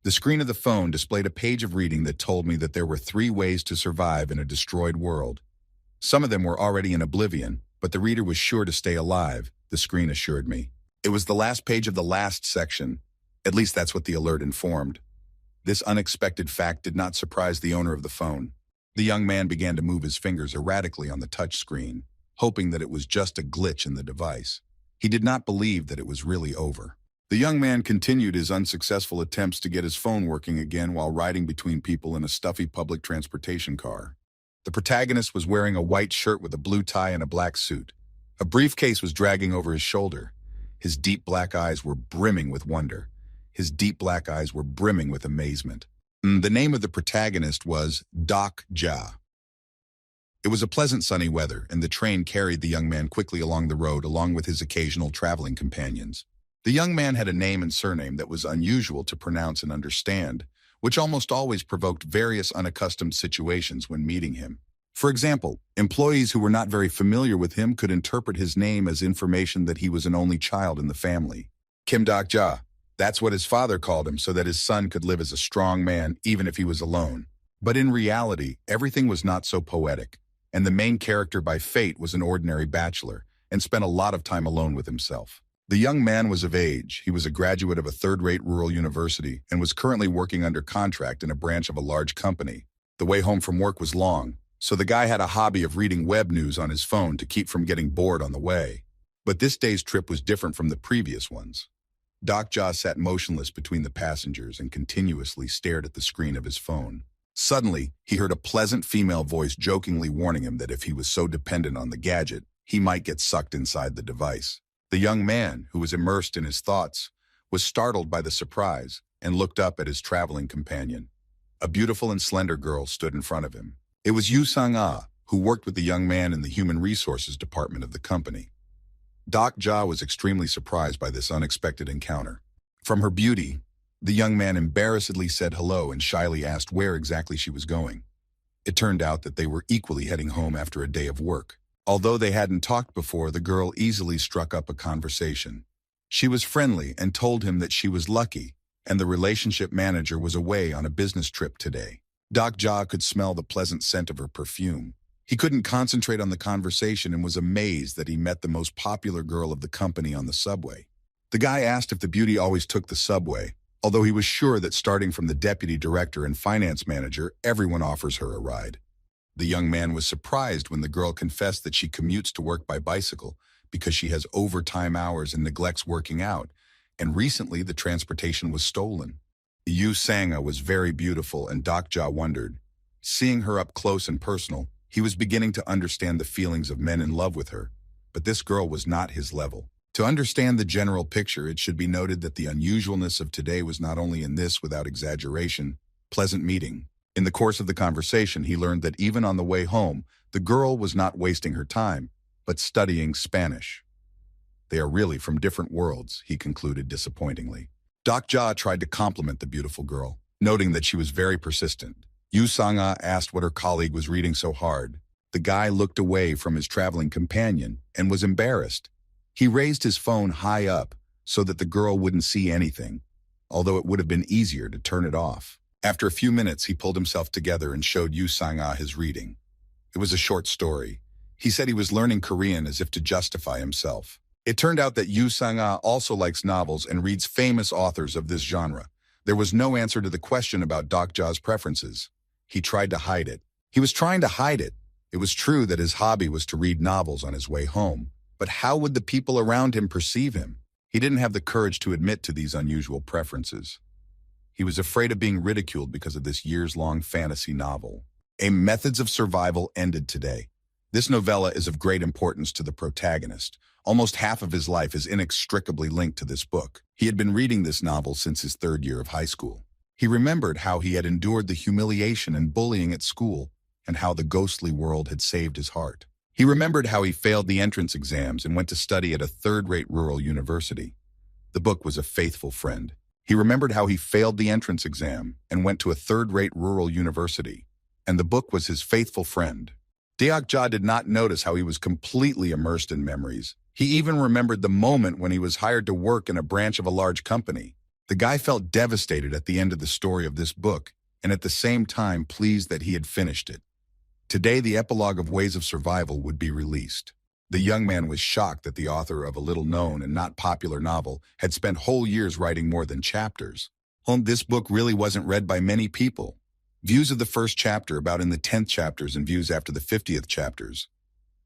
The screen of the phone displayed a page of reading that told me that there were 3 ways to survive in a destroyed world. Some of them were already in oblivion, but the reader was sure to stay alive, the screen assured me. It was the last page of the last section. At least that's what the alert informed. This unexpected fact did not surprise the owner of the phone. The young man began to move his fingers erratically on the touch screen, hoping that it was just a glitch in the device. He did not believe that it was really over. The young man continued his unsuccessful attempts to get his phone working again while riding between people in a stuffy public transportation car. The protagonist was wearing a white shirt with a blue tie and a black suit. A briefcase was dragging over his shoulder. His deep black eyes were brimming with wonder. His deep black eyes were brimming with amazement. The name of the protagonist was Doc Ja. It was a pleasant sunny weather, and the train carried the young man quickly along the road along with his occasional traveling companions. The young man had a name and surname that was unusual to pronounce and understand, which almost always provoked various unaccustomed situations when meeting him. For example, employees who were not very familiar with him could interpret his name as information that he was an only child in the family. Kim Doc Ja. That's what his father called him so that his son could live as a strong man even if he was alone. But in reality, everything was not so poetic, and the main character by fate was an ordinary bachelor and spent a lot of time alone with himself. The young man was of age. He was a graduate of a third-rate rural university and was currently working under contract in a branch of a large company. The way home from work was long, so the guy had a hobby of reading web news on his phone to keep from getting bored on the way. But this day's trip was different from the previous ones. Doc Ja sat motionless between the passengers and continuously stared at the screen of his phone. Suddenly, he heard a pleasant female voice jokingly warning him that if he was so dependent on the gadget, he might get sucked inside the device. The young man, who was immersed in his thoughts, was startled by the surprise and looked up at his traveling companion. A beautiful and slender girl stood in front of him. It was Yu Sang-ah, who worked with the young man in the human resources department of the company. Doc Ja was extremely surprised by this unexpected encounter. From her beauty, the young man embarrassedly said hello and shyly asked where exactly she was going. It turned out that they were equally heading home after a day of work. Although they hadn't talked before, the girl easily struck up a conversation. She was friendly and told him that she was lucky, and the relationship manager was away on a business trip today. Doc Ja could smell the pleasant scent of her perfume. He couldn't concentrate on the conversation and was amazed that he met the most popular girl of the company on the subway. The guy asked if the beauty always took the subway, although he was sure that starting from the deputy director and finance manager, everyone offers her a ride. The young man was surprised when the girl confessed that she commutes to work by bicycle because she has overtime hours and neglects working out, and recently the transportation was stolen. Yu Sang-ah was very beautiful, and Doc Ja wondered. Seeing her up close and personal, he was beginning to understand the feelings of men in love with her, but this girl was not his level. To understand the general picture, it should be noted that the unusualness of today was not only in this, without exaggeration, pleasant meeting. In the course of the conversation, he learned that even on the way home, the girl was not wasting her time, but studying Spanish. They are really from different worlds, he concluded disappointingly. Doc Ja tried to compliment the beautiful girl, noting that she was very persistent. Yu Sang-ah asked what her colleague was reading so hard. The guy looked away from his traveling companion and was embarrassed. He raised his phone high up so that the girl wouldn't see anything, although it would have been easier to turn it off. After a few minutes, he pulled himself together and showed Yu Sang-ah his reading. It was a short story. He said he was learning Korean as if to justify himself. It turned out that Yu Sang-ah also likes novels and reads famous authors of this genre. There was no answer to the question about Doc Ja's preferences. He tried to hide it. He was trying to hide it. It was true that his hobby was to read novels on his way home, but how would the people around him perceive him? He didn't have the courage to admit to these unusual preferences. He was afraid of being ridiculed because of this years-long fantasy novel. A Methods of Survival ended today. This novella is of great importance to the protagonist. Almost half of his life is inextricably linked to this book. He had been reading this novel since his 3rd year of high school. He remembered how he had endured the humiliation and bullying at school and how the ghostly world had saved his heart. He remembered how he failed the entrance exams and went to study at a third-rate rural university. The book was a faithful friend. He remembered how he failed the entrance exam and went to a third-rate rural university, and the book was his faithful friend. Doc Ja did not notice how he was completely immersed in memories. He even remembered the moment when he was hired to work in a branch of a large company. The guy felt devastated at the end of the story of this book, and at the same time pleased that he had finished it. Today, the epilogue of Ways of Survival would be released. The young man was shocked that the author of a little-known and not popular novel had spent whole years writing more than chapters. This book really wasn't read by many people. Views of the first chapter about in the 10th chapters and views after the 50th chapters.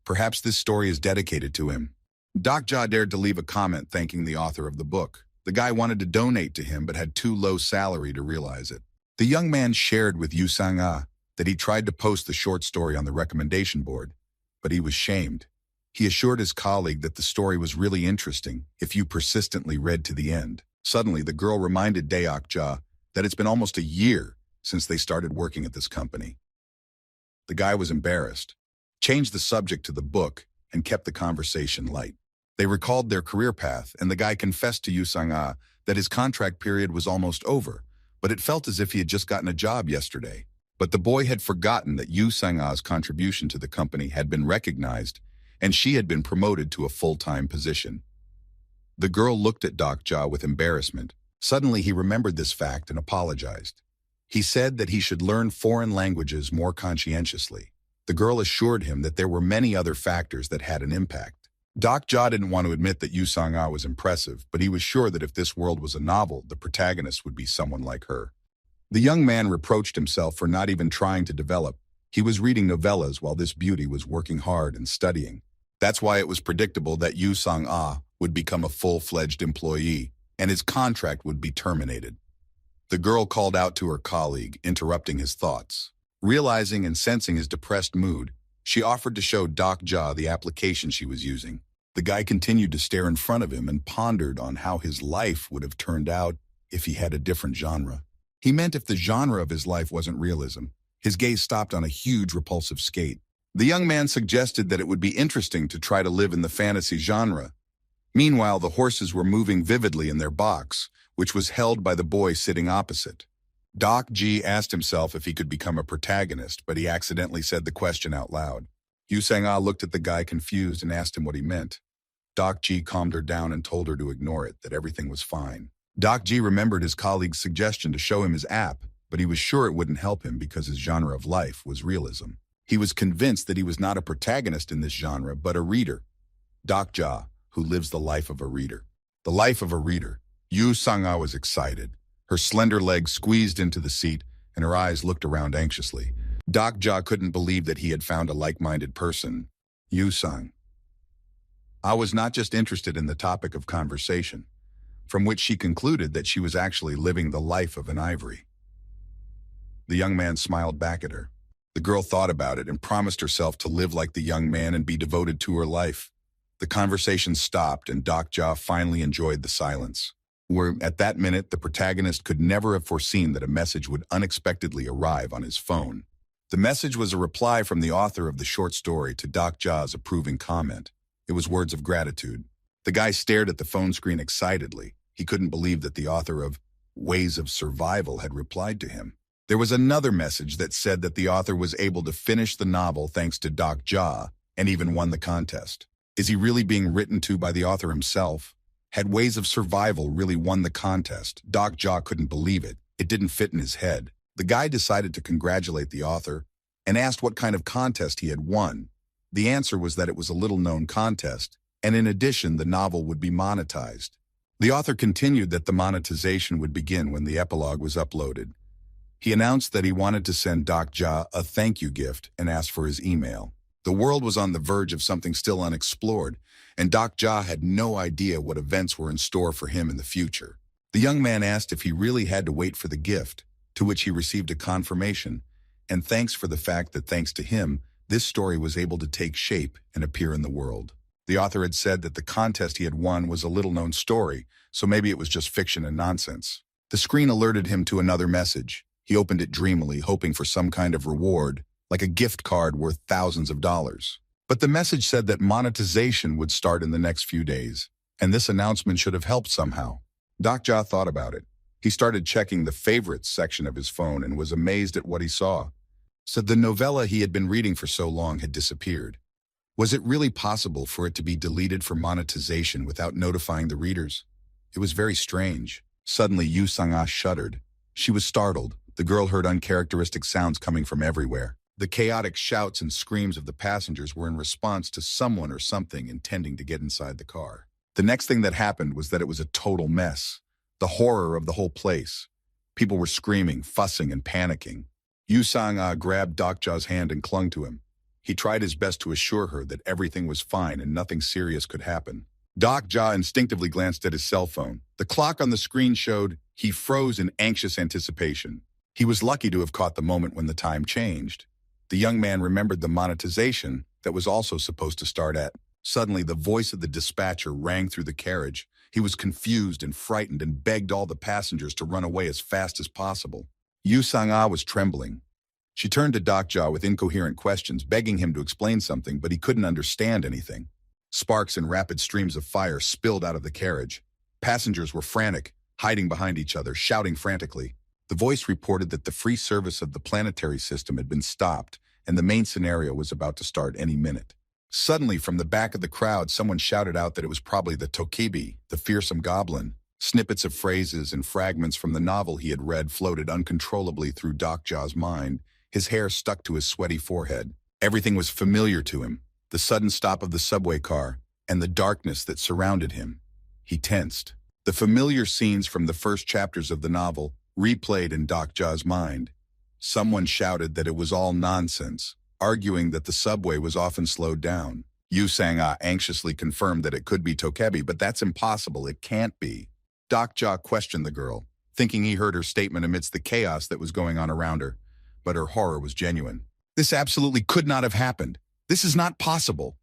Perhaps this story is dedicated to him. Doc Ja dared to leave a comment thanking the author of the book. The guy wanted to donate to him but had too low salary to realize it. The young man shared with Yu Sang-ah that he tried to post the short story on the recommendation board, but he was shamed. He assured his colleague that the story was really interesting if you persistently read to the end. Suddenly, the girl reminded Deok Ja that it's been almost a year since they started working at this company. The guy was embarrassed, changed the subject to the book, and kept the conversation light. They recalled their career path, and the guy confessed to Yu Sang-ah that his contract period was almost over, but it felt as if he had just gotten a job yesterday. But the boy had forgotten that Yu Sang-ah's contribution to the company had been recognized, and she had been promoted to a full-time position. The girl looked at Doc Ja with embarrassment. Suddenly he remembered this fact and apologized. He said that he should learn foreign languages more conscientiously. The girl assured him that there were many other factors that had an impact. Doc Ja didn't want to admit that Yu Sang-ah was impressive, but he was sure that if this world was a novel, the protagonist would be someone like her. The young man reproached himself for not even trying to develop. He was reading novellas while this beauty was working hard and studying. That's why it was predictable that Yu Sang-ah would become a full-fledged employee, and his contract would be terminated. The girl called out to her colleague, interrupting his thoughts. Realizing and sensing his depressed mood, she offered to show Doc Ja the application she was using. The guy continued to stare in front of him and pondered on how his life would have turned out if he had a different genre. He meant if the genre of his life wasn't realism. His gaze stopped on a huge repulsive skate. The young man suggested that it would be interesting to try to live in the fantasy genre. Meanwhile, the horses were moving vividly in their box, which was held by the boy sitting opposite. Doc Ji asked himself if he could become a protagonist, but he accidentally said the question out loud. Yu Sang-ah looked at the guy confused and asked him what he meant. Doc Ji calmed her down and told her to ignore it, that everything was fine. Doc Ji remembered his colleague's suggestion to show him his app, but he was sure it wouldn't help him because his genre of life was realism. He was convinced that he was not a protagonist in this genre, but a reader. Doc Ja, who lives the life of a reader. The life of a reader. Yu Sang-ah was excited. Her slender legs squeezed into the seat, and her eyes looked around anxiously. Doc Ja couldn't believe that he had found a like-minded person. Yu Sang. I was not just interested in the topic of conversation, from which she concluded that she was actually living the life of an ivory. The young man smiled back at her. The girl thought about it and promised herself to live like the young man and be devoted to her life. The conversation stopped, and Doc Ja finally enjoyed the silence. Where, at that minute, the protagonist could never have foreseen that a message would unexpectedly arrive on his phone. The message was a reply from the author of the short story to Doc Ja's approving comment. It was words of gratitude. The guy stared at the phone screen excitedly. He couldn't believe that the author of Ways of Survival had replied to him. There was another message that said that the author was able to finish the novel thanks to Doc Ja and even won the contest. Is he really being written to by the author himself? Had Ways of Survival really won the contest? Doc Ja couldn't believe it. It didn't fit in his head. The guy decided to congratulate the author and asked what kind of contest he had won. The answer was that it was a little-known contest, and in addition, the novel would be monetized. The author continued that the monetization would begin when the epilogue was uploaded. He announced that he wanted to send Doc Ja a thank you gift and asked for his email. The world was on the verge of something still unexplored, and Doc Ja had no idea what events were in store for him in the future. The young man asked if he really had to wait for the gift, to which he received a confirmation, and thanks for the fact that thanks to him, this story was able to take shape and appear in the world. The author had said that the contest he had won was a little-known story, so maybe it was just fiction and nonsense. The screen alerted him to another message. He opened it dreamily, hoping for some kind of reward, like a gift card worth thousands of dollars. But the message said that monetization would start in the next few days, and this announcement should have helped somehow. Doc Ja thought about it. He started checking the favorites section of his phone and was amazed at what he saw. So the novella he had been reading for so long had disappeared. Was it really possible for it to be deleted for monetization without notifying the readers? It was very strange. Suddenly, Yu Sang-ah shuddered. She was startled. The girl heard uncharacteristic sounds coming from everywhere. The chaotic shouts and screams of the passengers were in response to someone or something intending to get inside the car. The next thing that happened was that it was a total mess. The horror of the whole place. People were screaming, fussing, and panicking. Yu Sang-ah grabbed Dokja's hand and clung to him. He tried his best to assure her that everything was fine and nothing serious could happen. Dokja instinctively glanced at his cell phone. The clock on the screen showed he froze in anxious anticipation. He was lucky to have caught the moment when the time changed. The young man remembered the monetization that was also supposed to start at. Suddenly, the voice of the dispatcher rang through the carriage. He was confused and frightened and begged all the passengers to run away as fast as possible. Yu Sang-ah was trembling. She turned to Dokja with incoherent questions, begging him to explain something, but he couldn't understand anything. Sparks and rapid streams of fire spilled out of the carriage. Passengers were frantic, hiding behind each other, shouting frantically. The voice reported that the free service of the planetary system had been stopped, and the main scenario was about to start any minute. Suddenly, from the back of the crowd, someone shouted out that it was probably the Tokebi, the fearsome goblin. Snippets of phrases and fragments from the novel he had read floated uncontrollably through Dokja's mind. His hair stuck to his sweaty forehead. Everything was familiar to him. The sudden stop of the subway car, and the darkness that surrounded him. He tensed. The familiar scenes from the first chapters of the novel replayed in Dokja's mind. Someone shouted that it was all nonsense, arguing that the subway was often slowed down. Yu Sang-ah anxiously confirmed that it could be Tokebi, but that's impossible, it can't be. Dokja questioned the girl, thinking he heard her statement amidst the chaos that was going on around her, but her horror was genuine. This absolutely could not have happened. This is not possible.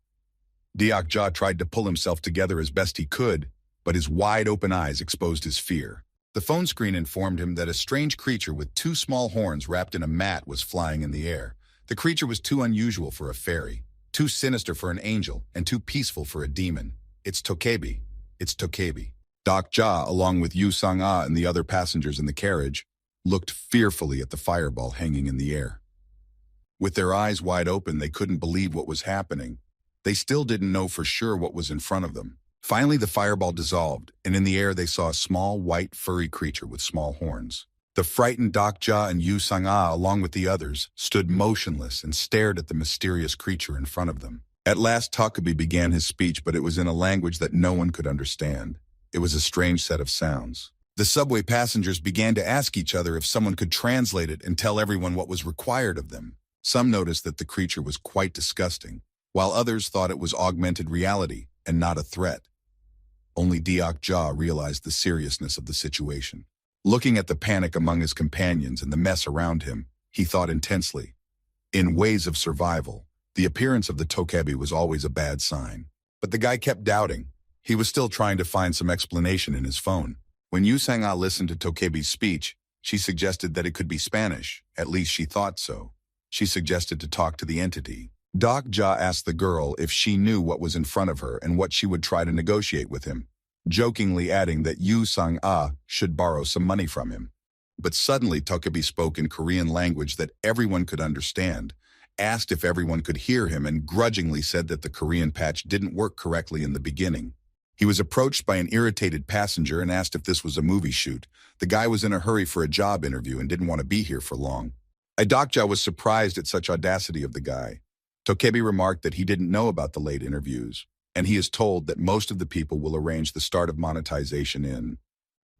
Dokja tried to pull himself together as best he could, but his wide-open eyes exposed his fear. The phone screen informed him that a strange creature with two small horns wrapped in a mat was flying in the air. The creature was too unusual for a fairy, too sinister for an angel, and too peaceful for a demon. It's Tokebi. It's Tokebi. Dokja, along with Yu Sang-ah and the other passengers in the carriage, looked fearfully at the fireball hanging in the air. With their eyes wide open, they couldn't believe what was happening. They still didn't know for sure what was in front of them. Finally, the fireball dissolved, and in the air they saw a small, white, furry creature with small horns. The frightened Dokja and Yu Sang-ah, along with the others, stood motionless and stared at the mysterious creature in front of them. At last, Tokebi began his speech, but it was in a language that no one could understand. It was a strange set of sounds. The subway passengers began to ask each other if someone could translate it and tell everyone what was required of them. Some noticed that the creature was quite disgusting, while others thought it was augmented reality and not a threat. Only Dokja realized the seriousness of the situation. Looking at the panic among his companions and the mess around him, he thought intensely. In ways of survival, the appearance of the Tokebi was always a bad sign. But the guy kept doubting. He was still trying to find some explanation in his phone. When Yu Sang-ah listened to Tokebi's speech, she suggested that it could be Spanish. At least she thought so. She suggested to talk to the entity. Dokja asked the girl if she knew what was in front of her and what she would try to negotiate with him, jokingly adding that Yu Sang-ah should borrow some money from him. But suddenly Tokebi spoke in Korean language that everyone could understand, asked if everyone could hear him, and grudgingly said that the Korean patch didn't work correctly in the beginning. He was approached by an irritated passenger and asked if this was a movie shoot. The guy was in a hurry for a job interview and didn't want to be here for long. Dokja was surprised at such audacity of the guy. Tokebi remarked that he didn't know about the late interviews, and he is told that most of the people will arrange the start of monetization in.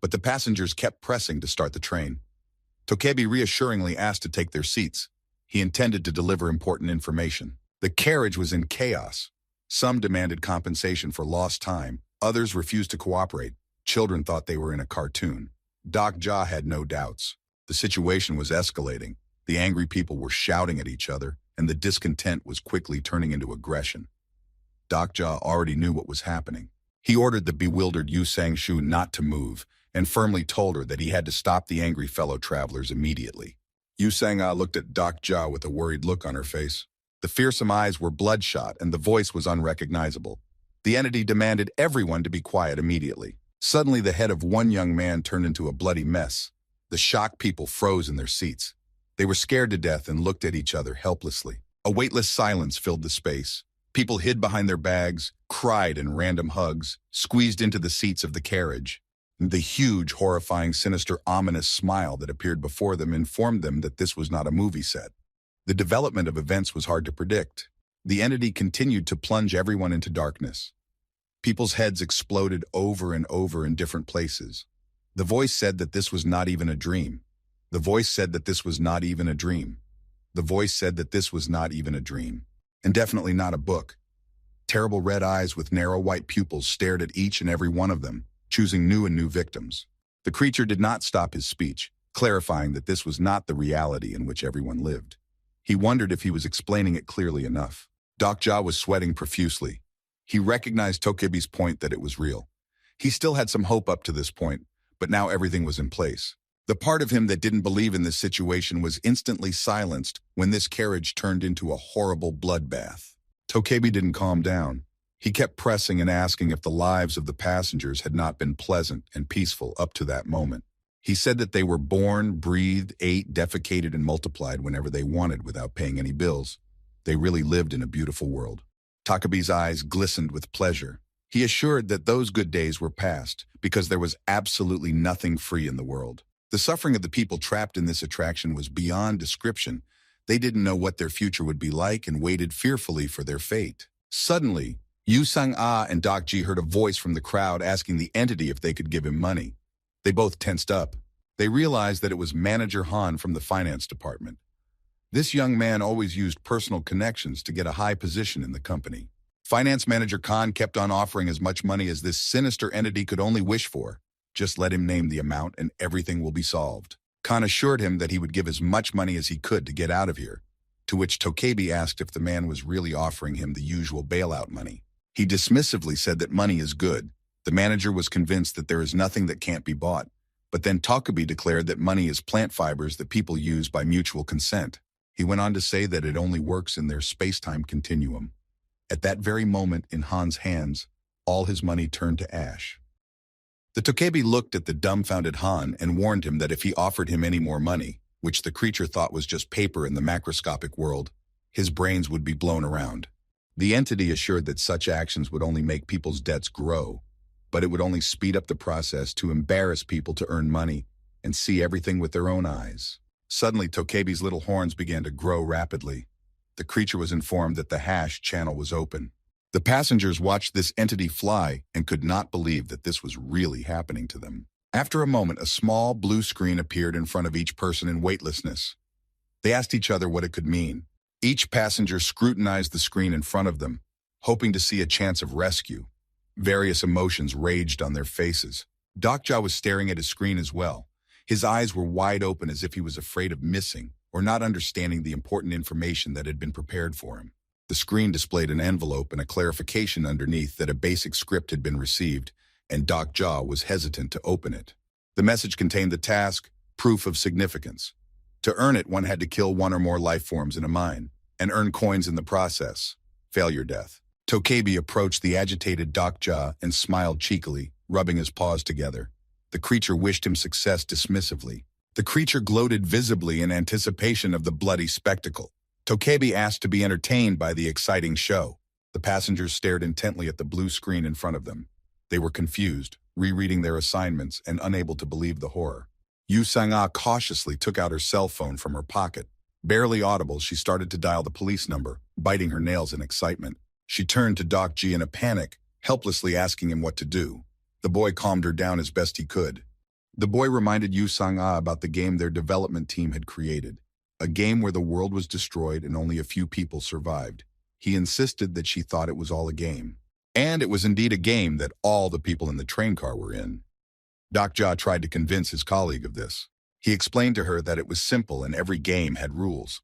But the passengers kept pressing to start the train. Tokebi reassuringly asked to take their seats. He intended to deliver important information. The carriage was in chaos. Some demanded compensation for lost time. Others refused to cooperate. Children thought they were in a cartoon. Dokja had no doubts. The situation was escalating. The angry people were shouting at each other, and the discontent was quickly turning into aggression. Dokja already knew what was happening. He ordered the bewildered Yu Sang-shu not to move, and firmly told her that he had to stop the angry fellow travelers immediately. Yu Sang-ah looked at Dokja with a worried look on her face. The fearsome eyes were bloodshot, and the voice was unrecognizable. The entity demanded everyone to be quiet immediately. Suddenly, the head of one young man turned into a bloody mess. The shocked people froze in their seats. They were scared to death and looked at each other helplessly. A weightless silence filled the space. People hid behind their bags, cried in random hugs, squeezed into the seats of the carriage. The huge, horrifying, sinister, ominous smile that appeared before them informed them that this was not a movie set. The development of events was hard to predict. The entity continued to plunge everyone into darkness. People's heads exploded over and over in different places. The voice said that this was not even a dream. The voice said that this was not even a dream. The voice said that this was not even a dream. And definitely not a book. Terrible red eyes with narrow white pupils stared at each and every one of them, choosing new and new victims. The creature did not stop his speech, clarifying that this was not the reality in which everyone lived. He wondered if he was explaining it clearly enough. Dokja was sweating profusely. He recognized Tokebi's point that it was real. He still had some hope up to this point, but now everything was in place. The part of him that didn't believe in this situation was instantly silenced when this carriage turned into a horrible bloodbath. Tokebi didn't calm down. He kept pressing and asking if the lives of the passengers had not been pleasant and peaceful up to that moment. He said that they were born, breathed, ate, defecated, and multiplied whenever they wanted without paying any bills. They really lived in a beautiful world. Takabe's eyes glistened with pleasure. He assured that those good days were past because there was absolutely nothing free in the world. The suffering of the people trapped in this attraction was beyond description. They didn't know what their future would be like and waited fearfully for their fate. Suddenly, Yu Sang-ah and Dokji heard a voice from the crowd asking the entity if they could give him money. They both tensed up. They realized that it was Manager Han from the finance department. This young man always used personal connections to get a high position in the company. Finance Manager Khan kept on offering as much money as this sinister entity could only wish for. Just let him name the amount and everything will be solved. Khan assured him that he would give as much money as he could to get out of here, to which Tokebi asked if the man was really offering him the usual bailout money. He dismissively said that money is good. The manager was convinced that there is nothing that can't be bought, but then Tokebi declared that money is plant fibers that people use by mutual consent. He went on to say that it only works in their space-time continuum. At that very moment, in Han's hands, all his money turned to ash. The Tokebi looked at the dumbfounded Han and warned him that if he offered him any more money, which the creature thought was just paper in the macroscopic world, his brains would be blown around. The entity assured that such actions would only make people's debts grow, but it would only speed up the process to embarrass people to earn money and see everything with their own eyes. Suddenly, Tokebi's little horns began to grow rapidly. The creature was informed that the hash channel was open. The passengers watched this entity fly and could not believe that this was really happening to them. After a moment, a small blue screen appeared in front of each person in weightlessness. They asked each other what it could mean. Each passenger scrutinized the screen in front of them, hoping to see a chance of rescue. Various emotions raged on their faces. Dokja was staring at his screen as well. His eyes were wide open as if he was afraid of missing or not understanding the important information that had been prepared for him. The screen displayed an envelope and a clarification underneath that a basic script had been received, and Dokja was hesitant to open it. The message contained the task, proof of significance. To earn it, one had to kill one or more life forms in a mine, and earn coins in the process. Failure death. Tokebi approached the agitated Dokja and smiled cheekily, rubbing his paws together. The creature wished him success dismissively. The creature gloated visibly in anticipation of the bloody spectacle. Tokebi asked to be entertained by the exciting show. The passengers stared intently at the blue screen in front of them. They were confused, rereading their assignments and unable to believe the horror. Yu Sang-ah cautiously took out her cell phone from her pocket. Barely audible, she started to dial the police number, biting her nails in excitement. She turned to Dokji in a panic, helplessly asking him what to do. The boy calmed her down as best he could. The boy reminded Yu Sang-ah about the game their development team had created, a game where the world was destroyed and only a few people survived. He insisted that she thought it was all a game. And it was indeed a game that all the people in the train car were in. Dokja tried to convince his colleague of this. He explained to her that it was simple and every game had rules.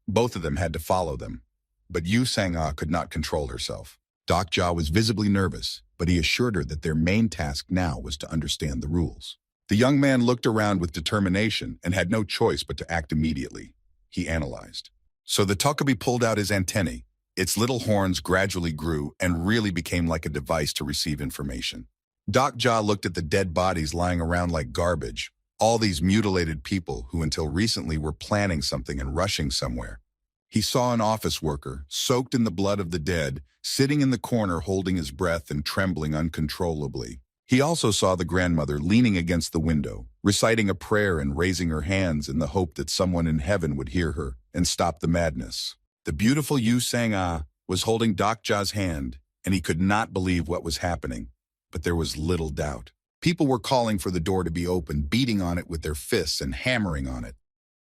Both of them had to follow them. But Yu Sang-ah could not control herself. Dokja was visibly nervous, but he assured her that their main task now was to understand the rules. The young man looked around with determination and had no choice but to act immediately. He analyzed. So the Tokebi pulled out his antennae. Its little horns gradually grew and really became like a device to receive information. Dokja looked at the dead bodies lying around like garbage, all these mutilated people who until recently were planning something and rushing somewhere. He saw an office worker, soaked in the blood of the dead, sitting in the corner holding his breath and trembling uncontrollably. He also saw the grandmother leaning against the window, reciting a prayer and raising her hands in the hope that someone in heaven would hear her and stop the madness. The beautiful Yu Sang-ah was holding Dokja's hand, and he could not believe what was happening. But there was little doubt. People were calling for the door to be opened, beating on it with their fists and hammering on it.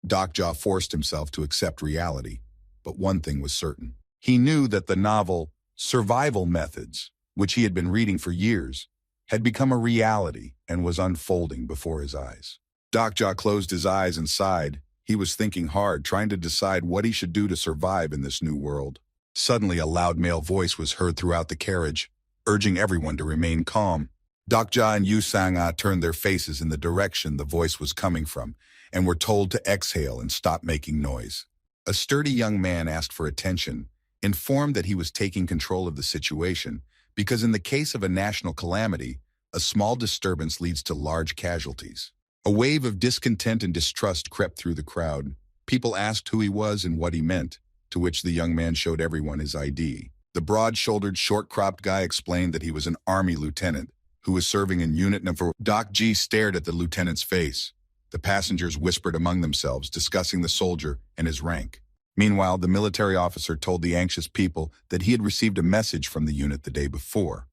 Dokja forced himself to accept reality, but one thing was certain. He knew that the novel Survival Methods, which he had been reading for years, had become a reality and was unfolding before his eyes. Dokja closed his eyes and sighed. He was thinking hard, trying to decide what he should do to survive in this new world. Suddenly, a loud male voice was heard throughout the carriage, urging everyone to remain calm. Dokja and Yu Sang-ah turned their faces in the direction the voice was coming from and were told to exhale and stop making noise. A sturdy young man asked for attention, informed that he was taking control of the situation, because in the case of a national calamity, a small disturbance leads to large casualties. A wave of discontent and distrust crept through the crowd. People asked who he was and what he meant, to which the young man showed everyone his ID. The broad-shouldered, short-cropped guy explained that he was an army lieutenant who was serving in Unit Number. Doc G stared at the lieutenant's face. The passengers whispered among themselves, discussing the soldier and his rank. Meanwhile, the military officer told the anxious people that he had received a message from the unit the day before.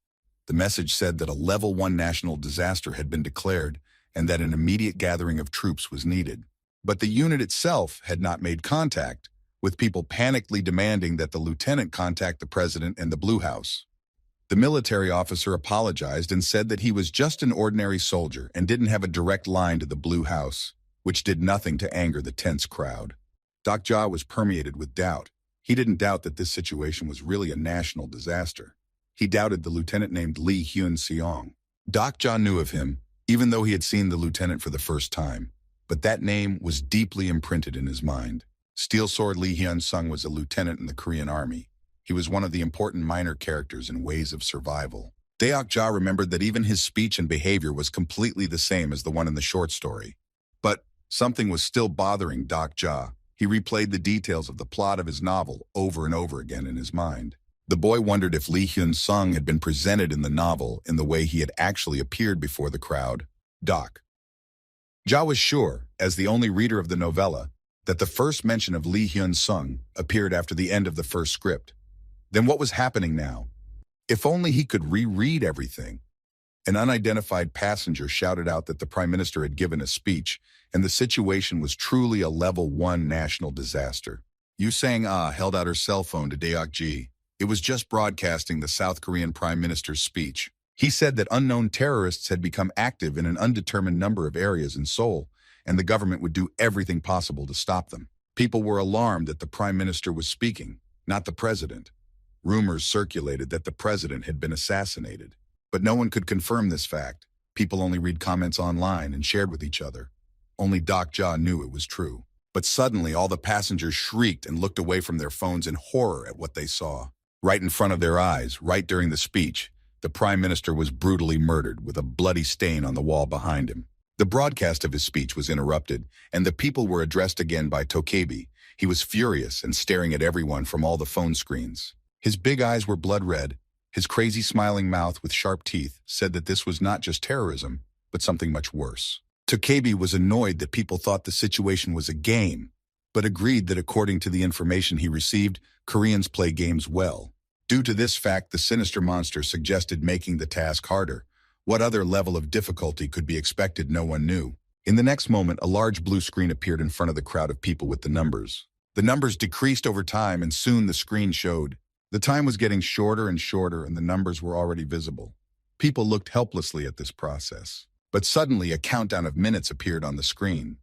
The message said that a Level 1 national disaster had been declared and that an immediate gathering of troops was needed. But the unit itself had not made contact, with people panically demanding that the lieutenant contact the president and the Blue House. The military officer apologized and said that he was just an ordinary soldier and didn't have a direct line to the Blue House, which did nothing to anger the tense crowd. Dokja was permeated with doubt. He didn't doubt that this situation was really a national disaster. He doubted the lieutenant named Lee Hyun-seong. Dokja knew of him, even though he had seen the lieutenant for the first time. But that name was deeply imprinted in his mind. Steel Sword Lee Hyun-sung was a lieutenant in the Korean army. He was one of the important minor characters in Ways of Survival. Dokja remembered that even his speech and behavior was completely the same as the one in the short story. But something was still bothering Dokja. He replayed the details of the plot of his novel over and over again in his mind. The boy wondered if Lee Hyun-sung had been presented in the novel in the way he had actually appeared before the crowd. Dokja was sure, as the only reader of the novella, that the first mention of Lee Hyun-sung appeared after the end of the first script. Then what was happening now? If only he could reread everything. An unidentified passenger shouted out that the Prime Minister had given a speech, and the situation was truly a Level 1 national disaster. Yu Sang-ah held out her cell phone to Dokja. It was just broadcasting the South Korean Prime Minister's speech. He said that unknown terrorists had become active in an undetermined number of areas in Seoul, and the government would do everything possible to stop them. People were alarmed that the Prime Minister was speaking, not the President. Rumors circulated that the President had been assassinated. But no one could confirm this fact. People only read comments online and shared with each other. Only Dokja knew it was true. But suddenly all the passengers shrieked and looked away from their phones in horror at what they saw. Right in front of their eyes, right during the speech, the Prime Minister was brutally murdered with a bloody stain on the wall behind him. The broadcast of his speech was interrupted, and the people were addressed again by Tokebi. He was furious and staring at everyone from all the phone screens. His big eyes were blood red. His crazy smiling mouth with sharp teeth said that this was not just terrorism, but something much worse. Tokebi was annoyed that people thought the situation was a game, but agreed that according to the information he received, Koreans play games well. Due to this fact, the sinister monster suggested making the task harder. What other level of difficulty could be expected, no one knew. In the next moment, a large blue screen appeared in front of the crowd of people with the numbers. The numbers decreased over time, and soon the screen showed. The time was getting shorter and shorter, and the numbers were already visible. People looked helplessly at this process. But suddenly, a countdown of minutes appeared on the screen.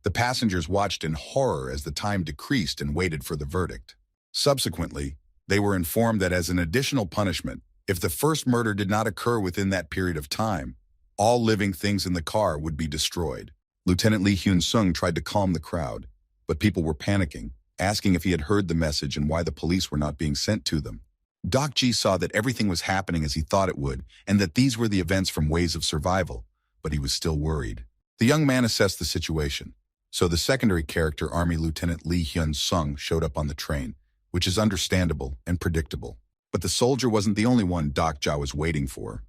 The passengers watched in horror as the time decreased and waited for the verdict. Subsequently, they were informed that as an additional punishment, if the first murder did not occur within that period of time, all living things in the car would be destroyed. Lieutenant Lee Hyun-sung tried to calm the crowd, but people were panicking, asking if he had heard the message and why the police were not being sent to them. Dokja saw that everything was happening as he thought it would, and that these were the events from Ways of Survival, but he was still worried. The young man assessed the situation. So the secondary character, Army Lieutenant Lee Hyun-sung, showed up on the train, which is understandable and predictable. But the soldier wasn't the only one Dokja was waiting for.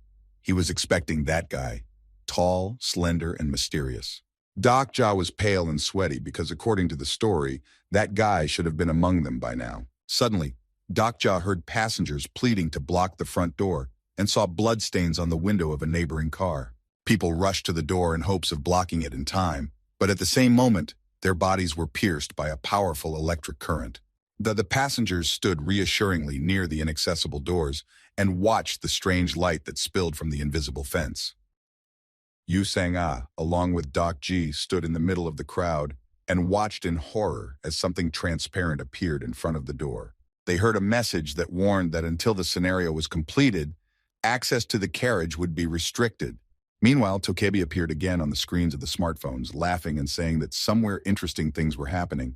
He was expecting that guy, tall, slender, and mysterious. Doc Jaw was pale and sweaty because, according to the story, that guy should have been among them by now. Suddenly, Doc Jaw heard passengers pleading to block the front door and saw bloodstains on the window of a neighboring car. People rushed to the door in hopes of blocking it in time, but at the same moment, their bodies were pierced by a powerful electric current. The passengers stood reassuringly near the inaccessible doors and watched the strange light that spilled from the invisible fence. Yu Sang-ah, along with Doc G, stood in the middle of the crowd and watched in horror as something transparent appeared in front of the door. They heard a message that warned that until the scenario was completed, access to the carriage would be restricted. Meanwhile, Tokebi appeared again on the screens of the smartphones, laughing and saying that somewhere interesting things were happening,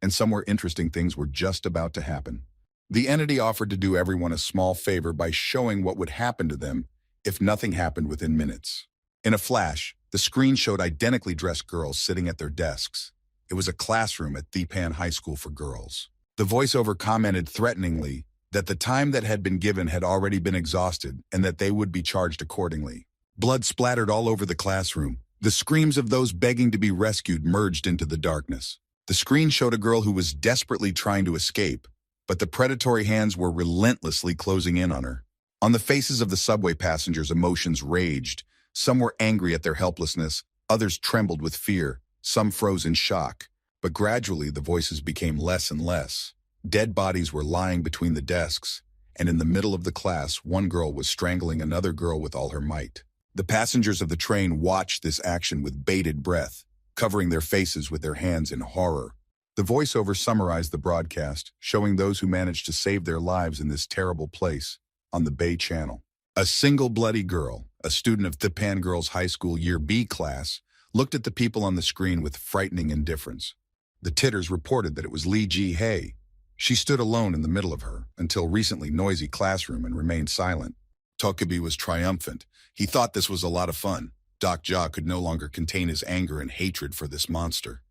and somewhere interesting things were just about to happen. The entity offered to do everyone a small favor by showing what would happen to them if nothing happened within minutes. In a flash, the screen showed identically dressed girls sitting at their desks. It was a classroom at Thipan High School for girls. The voiceover commented threateningly that the time that had been given had already been exhausted and that they would be charged accordingly. Blood splattered all over the classroom. The screams of those begging to be rescued merged into the darkness. The screen showed a girl who was desperately trying to escape, but the predatory hands were relentlessly closing in on her. On the faces of the subway passengers, emotions raged. Some were angry at their helplessness, others trembled with fear, some froze in shock. But gradually the voices became less and less. Dead bodies were lying between the desks, and in the middle of the class, one girl was strangling another girl with all her might. The passengers of the train watched this action with bated breath, covering their faces with their hands in horror. The voiceover summarized the broadcast, showing those who managed to save their lives in this terrible place on the Bay Channel. A single bloody girl, a student of Thipan Girls High School Year B class, looked at the people on the screen with frightening indifference. The titters reported that it was Lee Ji-hae. She stood alone in the middle of her, until recently noisy classroom, and remained silent. Tokebi was triumphant. He thought this was a lot of fun. Doc Jaw could no longer contain his anger and hatred for this monster.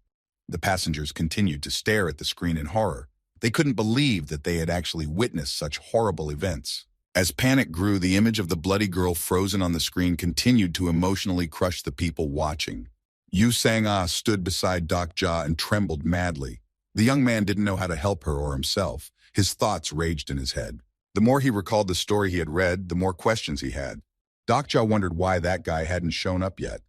The passengers continued to stare at the screen in horror. They couldn't believe that they had actually witnessed such horrible events. As panic grew, the image of the bloody girl frozen on the screen continued to emotionally crush the people watching. Yu Sang-ah stood beside Doc Jaw and trembled madly. The young man didn't know how to help her or himself. His thoughts raged in his head. The more he recalled the story he had read, the more questions he had. Doc Jaw wondered why that guy hadn't shown up yet.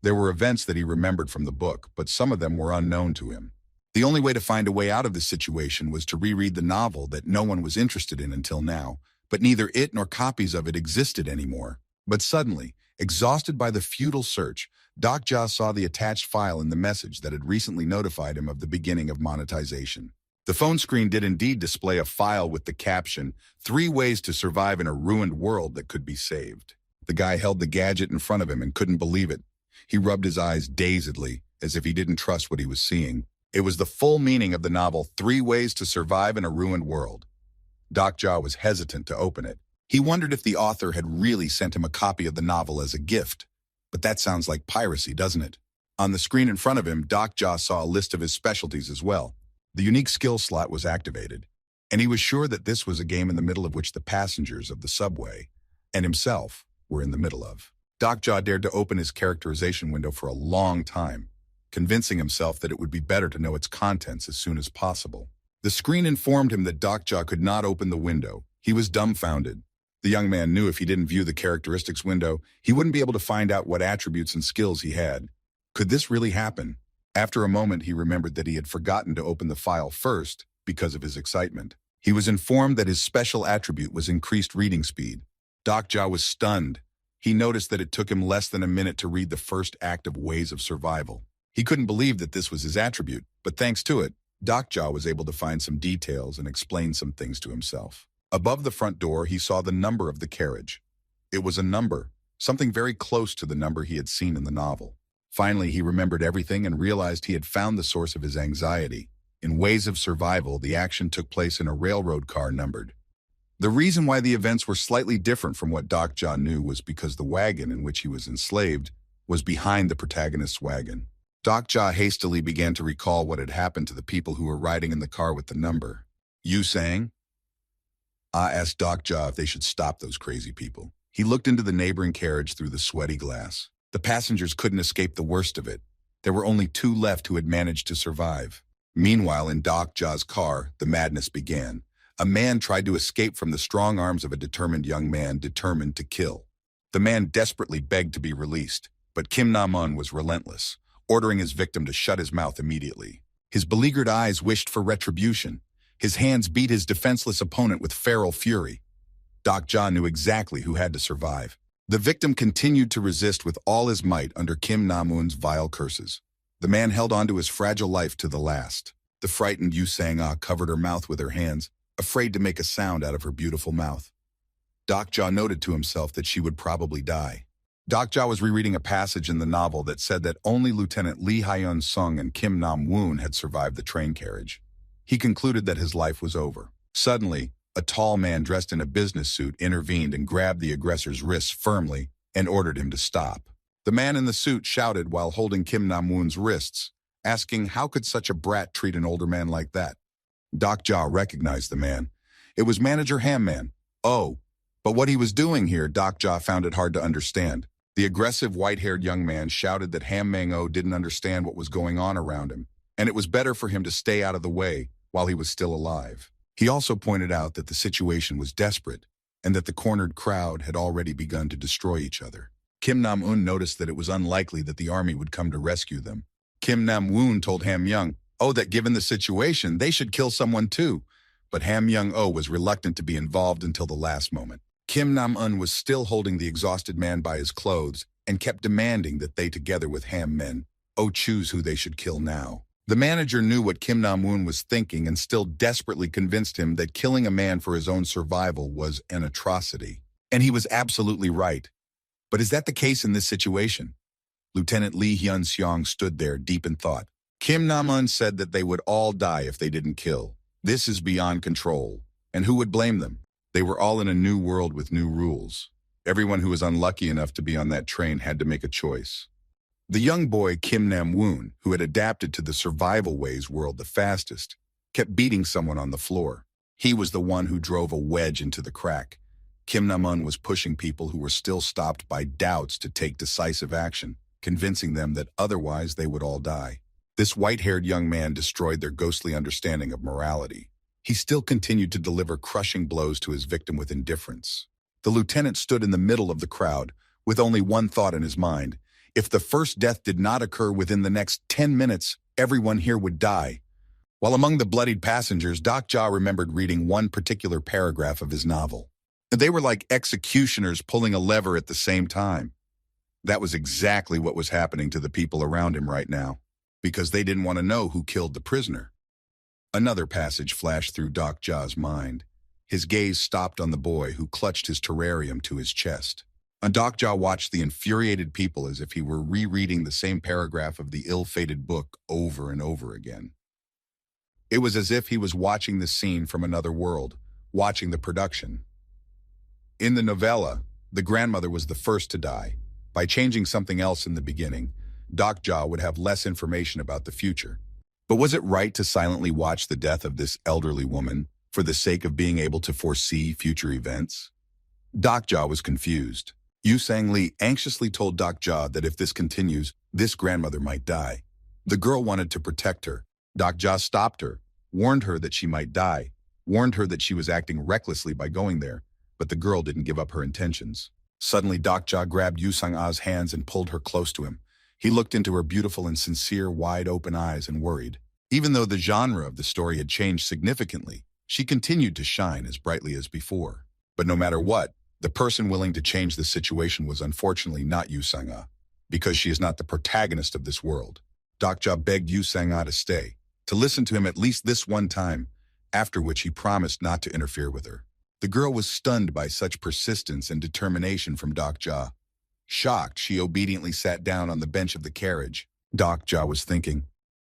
There were events that he remembered from the book, but some of them were unknown to him. The only way to find a way out of this situation was to reread the novel that no one was interested in until now, but neither it nor copies of it existed anymore. But suddenly, exhausted by the futile search, Doc Jaw saw the attached file in the message that had recently notified him of the beginning of monetization. The phone screen did indeed display a file with the caption, 3 ways to survive in a ruined world that could be saved. The guy held the gadget in front of him and couldn't believe it. He rubbed his eyes dazedly, as if he didn't trust what he was seeing. It was the full meaning of the novel, 3 Ways to Survive in a Ruined World. Doc Jaw was hesitant to open it. He wondered if the author had really sent him a copy of the novel as a gift. But that sounds like piracy, doesn't it? On the screen in front of him, Doc Jaw saw a list of his specialties as well. The unique skill slot was activated, and he was sure that this was a game in the middle of which the passengers of the subway and himself were in the middle of. Doc Jaw dared to open his characterization window for a long time, convincing himself that it would be better to know its contents as soon as possible. The screen informed him that Doc Jaw could not open the window. He was dumbfounded. The young man knew if he didn't view the characteristics window, he wouldn't be able to find out what attributes and skills he had. Could this really happen? After a moment, he remembered that he had forgotten to open the file first because of his excitement. He was informed that his special attribute was increased reading speed. Doc Jaw was stunned. He noticed that it took him less than a minute to read the first act of Ways of Survival. He couldn't believe that this was his attribute, but thanks to it, Doc Jaw was able to find some details and explain some things to himself. Above the front door, he saw the number of the carriage. It was a number, something very close to the number he had seen in the novel. Finally, he remembered everything and realized he had found the source of his anxiety. In Ways of Survival, the action took place in a railroad car numbered. The reason why the events were slightly different from what Doc Jaw knew was because the wagon in which he was enslaved was behind the protagonist's wagon. Doc Jaw hastily began to recall what had happened to the people who were riding in the car with the number. Yu Sang? Ah asked Doc Jaw if they should stop those crazy people. He looked into the neighboring carriage through the sweaty glass. The passengers couldn't escape the worst of it. There were only 2 left who had managed to survive. Meanwhile, in Doc Ja's car, the madness began. A man tried to escape from the strong arms of a determined young man determined to kill. The man desperately begged to be released, but Kim Na-mun was relentless, ordering his victim to shut his mouth immediately. His beleaguered eyes wished for retribution. His hands beat his defenseless opponent with feral fury. Doc Ja knew exactly who had to survive. The victim continued to resist with all his might under Kim Na-mun's vile curses. The man held on to his fragile life to the last. The frightened Yu Sang-ah covered her mouth with her hands, afraid to make a sound out of her beautiful mouth. Doc Ja noted to himself that she would probably die. Doc Ja was rereading a passage in the novel that said that only Lieutenant Lee Hyun-sung and Kim Nam-woon had survived the train carriage. He concluded that his life was over. Suddenly, a tall man dressed in a business suit intervened and grabbed the aggressor's wrists firmly and ordered him to stop. The man in the suit shouted while holding Kim Nam-woon's wrists, asking how could such a brat treat an older man like that. Doc Ja recognized the man. It was Manager Ham-man. Oh, but what he was doing here, Doc Ja found it hard to understand. The aggressive white-haired young man shouted that Ham-mang-oh didn't understand what was going on around him, and it was better for him to stay out of the way while he was still alive. He also pointed out that the situation was desperate and that the cornered crowd had already begun to destroy each other. Kim Nam-un noticed that it was unlikely that the army would come to rescue them. Kim Nam-woon told Ham-young, that given the situation, they should kill someone too. But Ham-young-oh was reluctant to be involved until the last moment. Kim Nam-un was still holding the exhausted man by his clothes and kept demanding that they, together with Ham-men-oh, choose who they should kill now. The manager knew what Kim Nam-woon was thinking and still desperately convinced him that killing a man for his own survival was an atrocity. And he was absolutely right. But is that the case in this situation? Lieutenant Lee Hyun-seong stood there deep in thought. Kim Nam-un said that they would all die if they didn't kill. This is beyond control. And who would blame them? They were all in a new world with new rules. Everyone who was unlucky enough to be on that train had to make a choice. The young boy Kim Nam-woon, who had adapted to the survival ways world the fastest, kept beating someone on the floor. He was the one who drove a wedge into the crack. Kim Nam-un was pushing people who were still stopped by doubts to take decisive action, convincing them that otherwise they would all die. This white-haired young man destroyed their ghostly understanding of morality. He still continued to deliver crushing blows to his victim with indifference. The lieutenant stood in the middle of the crowd, with only one thought in his mind. If the first death did not occur within the next 10 minutes, everyone here would die. While among the bloodied passengers, Doc Ja remembered reading one particular paragraph of his novel. They were like executioners pulling a lever at the same time. That was exactly what was happening to the people around him right now, because they didn't want to know who killed the prisoner. Another passage flashed through Doc Ja's mind. His gaze stopped on the boy who clutched his terrarium to his chest. And Doc Ja watched the infuriated people as if he were rereading the same paragraph of the ill-fated book over and over again. It was as if he was watching the scene from another world, watching the production. In the novella, the grandmother was the first to die. By changing something else in the beginning, Doc Ja would have less information about the future. But was it right to silently watch the death of this elderly woman for the sake of being able to foresee future events? Doc Ja was confused. Yu Sang-lee anxiously told Doc Ja that if this continues, this grandmother might die. The girl wanted to protect her. Doc Ja stopped her, warned her that she might die, warned her that she was acting recklessly by going there, but the girl didn't give up her intentions. Suddenly, Doc Ja grabbed Yu Sang-ah's hands and pulled her close to him. He looked into her beautiful and sincere, wide-open eyes and worried. Even though the genre of the story had changed significantly, she continued to shine as brightly as before. But no matter what, the person willing to change the situation was unfortunately not Yu Sang-ah, because she is not the protagonist of this world. Doc Ja begged Yu Sang-ah to stay, to listen to him at least this one time, after which he promised not to interfere with her. The girl was stunned by such persistence and determination from Doc Ja. Shocked, she obediently sat down on the bench of the carriage. Doc Ja was thinking.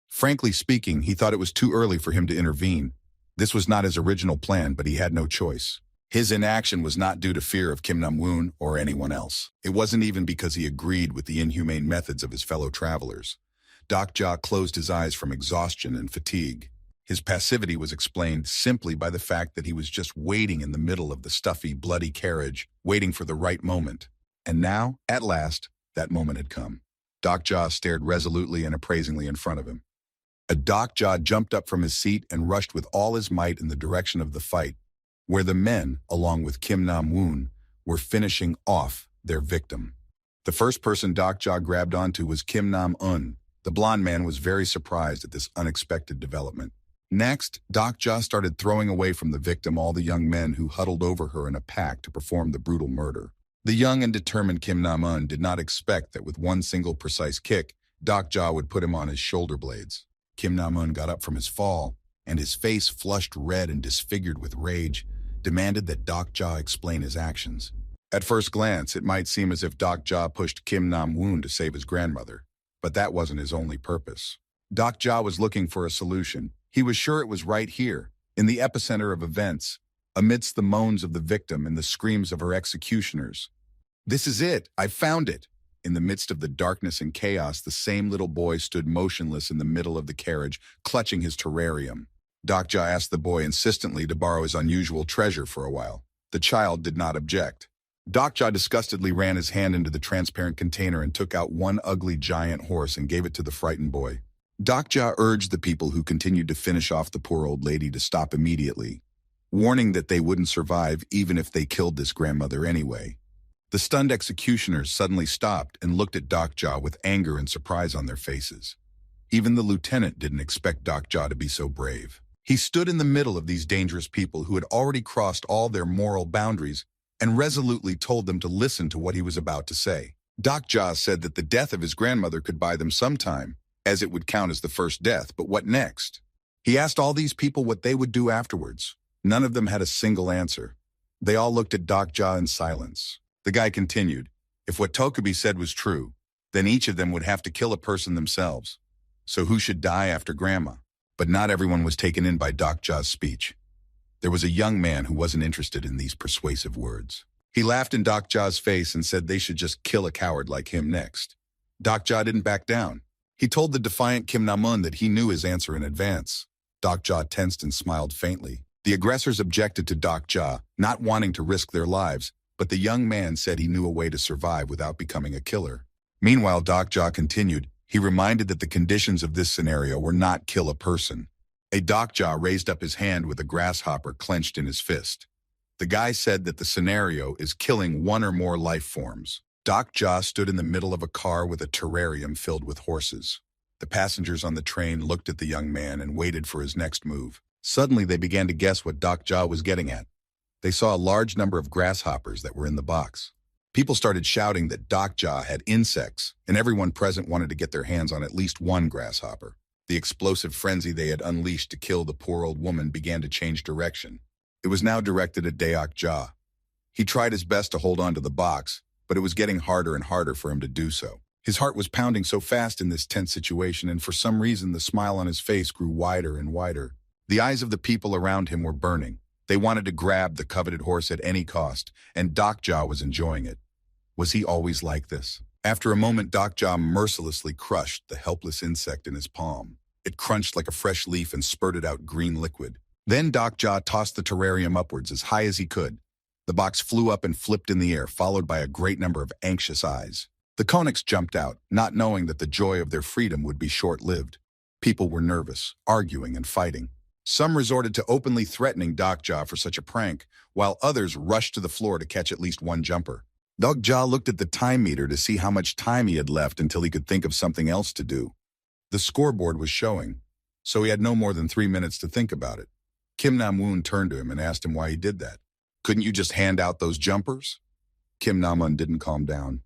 Frankly speaking, he thought it was too early for him to intervene. This was not his original plan, but he had no choice. His inaction was not due to fear of Kim Nam-woon or anyone else. It wasn't even because he agreed with the inhumane methods of his fellow travelers. Doc Ja closed his eyes from exhaustion and fatigue. His passivity was explained simply by the fact that he was just waiting in the middle of the stuffy, bloody carriage, waiting for the right moment. And now, at last, that moment had come. Dokja stared resolutely and appraisingly in front of him. Dokja jumped up from his seat and rushed with all his might in the direction of the fight, where the men, along with Kim Nam-woon, were finishing off their victim. The first person Dokja grabbed onto was Kim Nam-un. The blonde man was very surprised at this unexpected development. Next, Dokja started throwing away from the victim all the young men who huddled over her in a pack to perform the brutal murder. The young and determined Kim Nam-un did not expect that with one single precise kick, Dokja would put him on his shoulder blades. Kim Nam-un got up from his fall, and his face flushed red and disfigured with rage, demanded that Dokja explain his actions. At first glance, it might seem as if Dokja pushed Kim Nam-woon to save his grandmother, but that wasn't his only purpose. Dokja was looking for a solution. He was sure it was right here, in the epicenter of events, amidst the moans of the victim and the screams of her executioners. "This is it! I found it!" In the midst of the darkness and chaos, the same little boy stood motionless in the middle of the carriage, clutching his terrarium. Dokja asked the boy insistently to borrow his unusual treasure for a while. The child did not object. Dokja disgustedly ran his hand into the transparent container and took out one ugly giant horse and gave it to the frightened boy. Dokja urged the people who continued to finish off the poor old lady to stop immediately, warning that they wouldn't survive even if they killed this grandmother anyway. The stunned executioners suddenly stopped and looked at Dokja with anger and surprise on their faces. Even the lieutenant didn't expect Dokja to be so brave. He stood in the middle of these dangerous people who had already crossed all their moral boundaries and resolutely told them to listen to what he was about to say. Dokja said that the death of his grandmother could buy them some time, as it would count as the first death, but what next? He asked all these people what they would do afterwards. None of them had a single answer. They all looked at Dokja in silence. The guy continued, "If what Tokubi said was true, then each of them would have to kill a person themselves. So who should die after Grandma?" But not everyone was taken in by Dokja's speech. There was a young man who wasn't interested in these persuasive words. He laughed in Dokja's face and said they should just kill a coward like him next. Dokja didn't back down. He told the defiant Kim Nam-un that he knew his answer in advance. Dokja tensed and smiled faintly. The aggressors objected to Dokja, not wanting to risk their lives, but the young man said he knew a way to survive without becoming a killer. Meanwhile, Dokja continued. He reminded that the conditions of this scenario were not kill a person. A Dokja raised up his hand with a grasshopper clenched in his fist. The guy said that the scenario is killing one or more life forms. Dokja stood in the middle of a car with a terrarium filled with horses. The passengers on the train looked at the young man and waited for his next move. Suddenly, they began to guess what Dokja was getting at. They saw a large number of grasshoppers that were in the box. People started shouting that Dokja had insects, and everyone present wanted to get their hands on at least one grasshopper. The explosive frenzy they had unleashed to kill the poor old woman began to change direction. It was now directed at Dokja. He tried his best to hold on to the box, but it was getting harder and harder for him to do so. His heart was pounding so fast in this tense situation, and for some reason the smile on his face grew wider and wider. The eyes of the people around him were burning. They wanted to grab the coveted horse at any cost, and Dokja was enjoying it. Was he always like this? After a moment, Dokja mercilessly crushed the helpless insect in his palm. It crunched like a fresh leaf and spurted out green liquid. Then Dokja tossed the terrarium upwards as high as he could. The box flew up and flipped in the air, followed by a great number of anxious eyes. The Konniks jumped out, not knowing that the joy of their freedom would be short-lived. People were nervous, arguing and fighting. Some resorted to openly threatening Dokja for such a prank, while others rushed to the floor to catch at least one jumper. Dokja looked at the time meter to see how much time he had left until he could think of something else to do. The scoreboard was showing, so he had no more than 3 minutes to think about it. Kim Nam-woon turned to him and asked him why he did that. "Couldn't you just hand out those jumpers?" Kim Nam-un didn't calm down.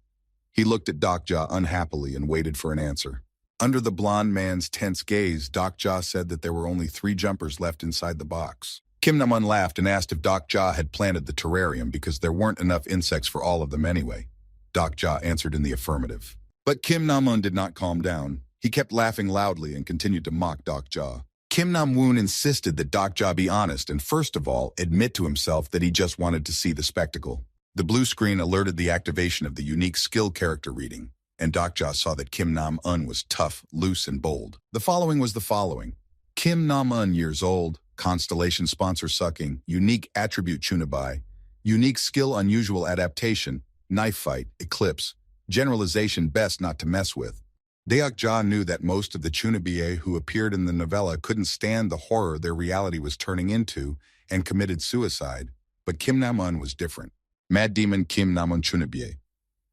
He looked at Dokja unhappily and waited for an answer. Under the blonde man's tense gaze, Dokja said that there were only 3 jumpers left inside the box. Kim Nam-un laughed and asked if Dokja had planted the terrarium because there weren't enough insects for all of them anyway. Dokja answered in the affirmative. But Kim Nam-un did not calm down. He kept laughing loudly and continued to mock Dokja. Kim Nam-woon insisted that Dokja be honest and first of all admit to himself that he just wanted to see the spectacle. The blue screen alerted the activation of the unique skill character reading, and Dokja saw that Kim Nam-un was tough, loose, and bold. The following was the following. Kim Nam-un years old, constellation sponsor sucking, unique attribute Chunabai, unique skill unusual adaptation, knife fight, eclipse, generalization best not to mess with. Deok-ja knew that most of the Chunabiye who appeared in the novella couldn't stand the horror their reality was turning into and committed suicide, but Kim Nam-un was different. Mad Demon Kim Nam-un Chunabiye.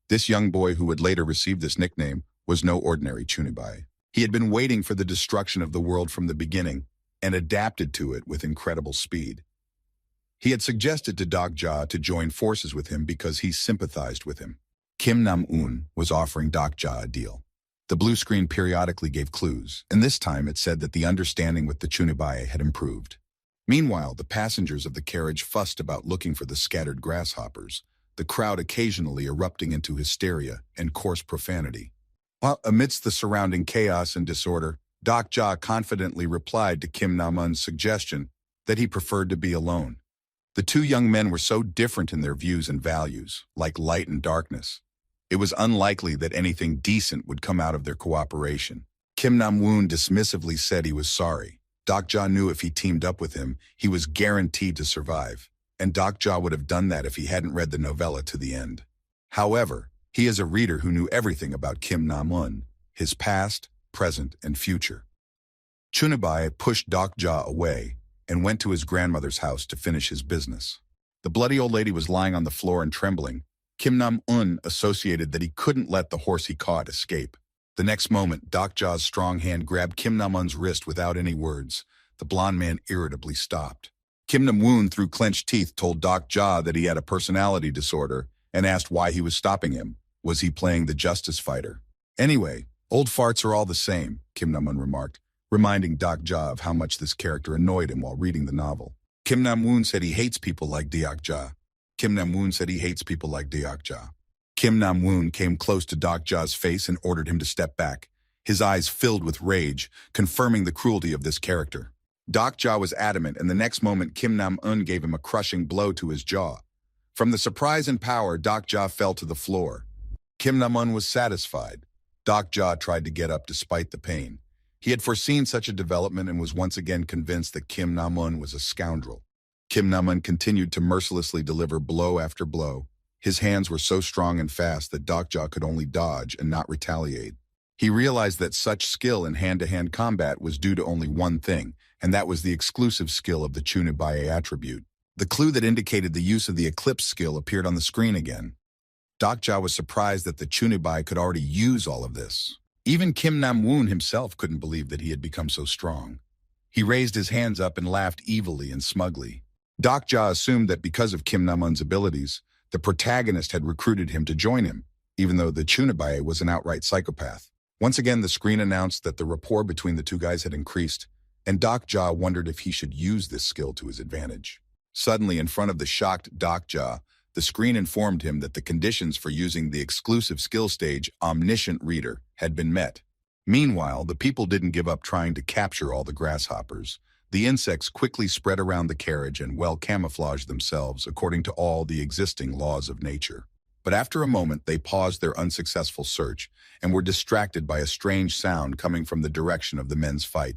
This young boy who would later receive this nickname was no ordinary Chunabai. He had been waiting for the destruction of the world from the beginning and adapted to it with incredible speed. He had suggested to Deok-ja to join forces with him because he sympathized with him. Kim Nam-un was offering Deok-ja a deal. The blue screen periodically gave clues, and this time it said that the understanding with the Chunabai had improved. Meanwhile, the passengers of the carriage fussed about looking for the scattered grasshoppers, the crowd occasionally erupting into hysteria and coarse profanity. While amidst the surrounding chaos and disorder, Deok-ja confidently replied to Kim Nam-un's suggestion that he preferred to be alone. The two young men were so different in their views and values, like light and darkness. It was unlikely that anything decent would come out of their cooperation. Kim Nam-un dismissively said he was sorry. Deok-ja knew if he teamed up with him, he was guaranteed to survive, and Deok-ja would have done that if he hadn't read the novella to the end. However, he is a reader who knew everything about Kim Nam-un, his past, present, and future. Chunabai pushed Deok-ja away and went to his grandmother's house to finish his business. The bloody old lady was lying on the floor and trembling. Kim Nam-un associated that he couldn't let the horse he caught escape. The next moment, Deok-ja's strong hand grabbed Kim Nam-un's wrist without any words. The blond man irritably stopped. Kim Nam-un, through clenched teeth, told Deok-ja that he had a personality disorder and asked why he was stopping him. Was he playing the justice fighter? Anyway, old farts are all the same, Kim Nam-un remarked, reminding Deok-ja of how much this character annoyed him while reading the novel. Kim Nam-un said he hates people like Deok-ja. Kim Nam-un said he hates people like Deok-ja. Kim Nam-un came close to Deok-ja's face and ordered him to step back, his eyes filled with rage, confirming the cruelty of this character. Deok-ja was adamant, and the next moment Kim Nam-un gave him a crushing blow to his jaw. From the surprise and power, Deok-ja fell to the floor. Kim Nam-un was satisfied. Deok-ja tried to get up despite the pain. He had foreseen such a development and was once again convinced that Kim Nam-un was a scoundrel. Kim Nam-un continued to mercilessly deliver blow after blow. His hands were so strong and fast that Deok-ja could only dodge and not retaliate. He realized that such skill in hand-to-hand combat was due to only one thing, and that was the exclusive skill of the Chunabai attribute. The clue that indicated the use of the eclipse skill appeared on the screen again. Deok-ja was surprised that the Chunabai could already use all of this. Even Kim Nam-un himself couldn't believe that he had become so strong. He raised his hands up and laughed evilly and smugly. Deok-ja assumed that because of Kim Nam-un's abilities, the protagonist had recruited him to join him, even though the Chunabai was an outright psychopath. Once again, the screen announced that the rapport between the two guys had increased, and Deok-ja wondered if he should use this skill to his advantage. Suddenly, in front of the shocked Deok-ja, the screen informed him that the conditions for using the exclusive skill stage, Omniscient Reader, had been met. Meanwhile, the people didn't give up trying to capture all the grasshoppers. The insects quickly spread around the carriage and well camouflaged themselves according to all the existing laws of nature. But after a moment, they paused their unsuccessful search and were distracted by a strange sound coming from the direction of the men's fight.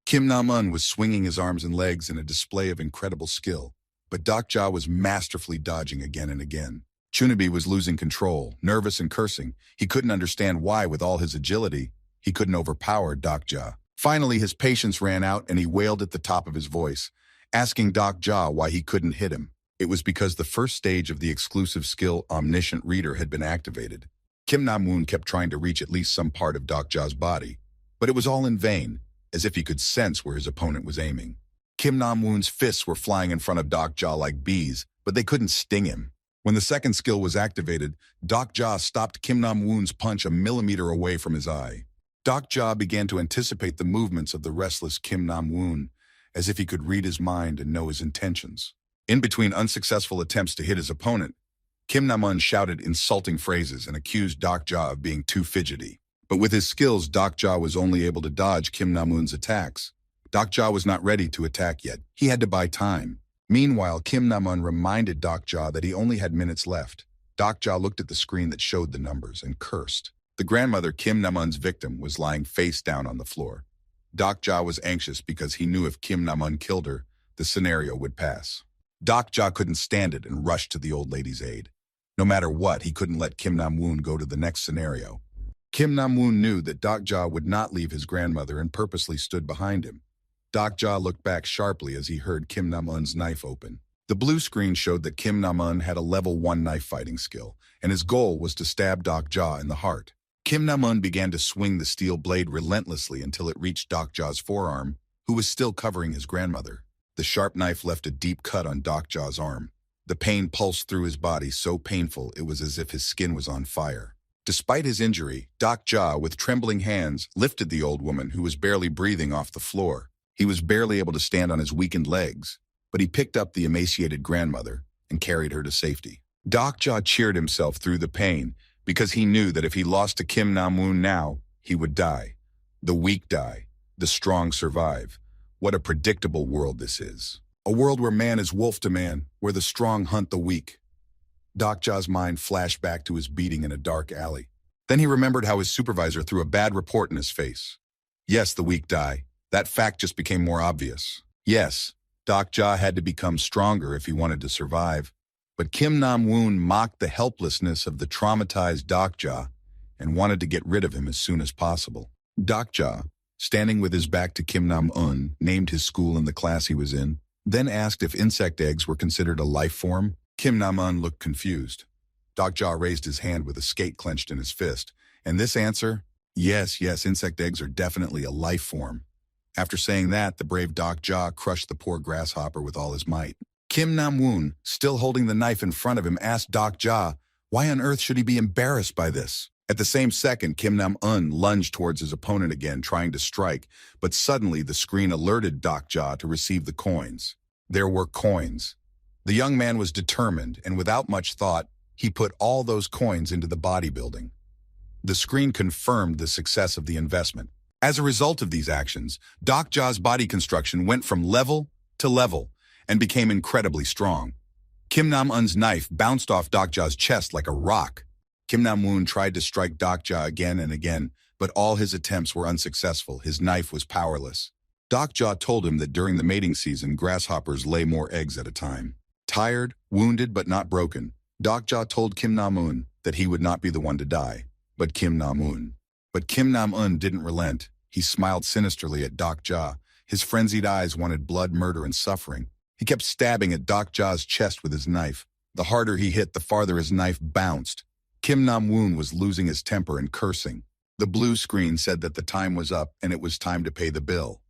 Kim Nam-un was swinging his arms and legs in a display of incredible skill, but Deok-ja was masterfully dodging again and again. Chunabi was losing control, nervous and cursing. He couldn't understand why, with all his agility, he couldn't overpower Deok-ja. Finally, his patience ran out and he wailed at the top of his voice, asking Deok-ja why he couldn't hit him. It was because the first stage of the exclusive skill Omniscient Reader had been activated. Kim Nam-un kept trying to reach at least some part of Deok-ja's body, but it was all in vain, as if he could sense where his opponent was aiming. Kim Nam-un's fists were flying in front of Deok-ja like bees, but they couldn't sting him. When the second skill was activated, Deok-ja stopped Kim Nam-un's punch a millimeter away from his eye. Deok-ja began to anticipate the movements of the restless Kim Nam-un, as if he could read his mind and know his intentions. In between unsuccessful attempts to hit his opponent, Kim Nam-un shouted insulting phrases and accused Deok-ja of being too fidgety. But with his skills, Deok-ja was only able to dodge Kim Nam-un's attacks. Deok-ja was not ready to attack yet. He had to buy time. Meanwhile, Kim Nam-un reminded Deok-ja that he only had minutes left. Deok-ja looked at the screen that showed the numbers and cursed. The grandmother, Kim Nam-un's victim, was lying face down on the floor. Doc Ja was anxious because he knew if Kim Nam-un killed her, the scenario would pass. Doc Ja couldn't stand it and rushed to the old lady's aid. No matter what, he couldn't let Kim Nam-woon go to the next scenario. Kim Nam-woon knew that Doc Ja would not leave his grandmother and purposely stood behind him. Doc Ja looked back sharply as he heard Kim Nam-un's knife open. The blue screen showed that Kim Nam-un had a level 1 knife fighting skill, and his goal was to stab Doc Ja in the heart. Kim Nam-un began to swing the steel blade relentlessly until it reached Doc Ja's forearm, who was still covering his grandmother. The sharp knife left a deep cut on Doc Ja's arm. The pain pulsed through his body so painful it was as if his skin was on fire. Despite his injury, Doc Ja, with trembling hands, lifted the old woman who was barely breathing off the floor. He was barely able to stand on his weakened legs, but he picked up the emaciated grandmother and carried her to safety. Doc Ja cheered himself through the pain because he knew that if he lost to Kim Nam-woon now, he would die. The weak die, the strong survive. What a predictable world this is. A world where man is wolf to man, where the strong hunt the weak. Doc Ja's mind flashed back to his beating in a dark alley. Then he remembered how his supervisor threw a bad report in his face. Yes, the weak die. That fact just became more obvious. Yes, Doc Ja had to become stronger if he wanted to survive. But Kim Nam-woon mocked the helplessness of the traumatized Doc Ja and wanted to get rid of him as soon as possible. Doc Ja, standing with his back to Kim Nam-un, named his school and the class he was in, then asked if insect eggs were considered a life form. Kim Nam-un looked confused. Doc Ja raised his hand with a skate clenched in his fist. And this answer? Yes, insect eggs are definitely a life form. After saying that, the brave Doc Ja crushed the poor grasshopper with all his might. Kim Nam-woon, still holding the knife in front of him, asked Doc Ja, why on earth should he be embarrassed by this? At the same second, Kim Nam-un lunged towards his opponent again, trying to strike, but suddenly the screen alerted Doc Ja to receive the coins. There were coins. The young man was determined, and without much thought, he put all those coins into the bodybuilding. The screen confirmed the success of the investment. As a result of these actions, Doc Ja's body construction went from level to level and became incredibly strong. Kim Nam-un's knife bounced off Doc Ja's chest like a rock. Kim Nam-woon tried to strike Doc Ja again and again, but all his attempts were unsuccessful. His knife was powerless. Doc Ja told him that during the mating season, grasshoppers lay more eggs at a time. Tired, wounded, but not broken, Doc Ja told Kim Nam-un that he would not be the one to die, but Kim Nam-un. But Kim Nam-un didn't relent. He smiled sinisterly at Doc Ja. His frenzied eyes wanted blood, murder, and suffering. He kept stabbing at Doc Ja's chest with his knife. The harder he hit, the farther his knife bounced. Kim Nam-woon was losing his temper and cursing. The blue screen said that the time was up and it was time to pay the bill.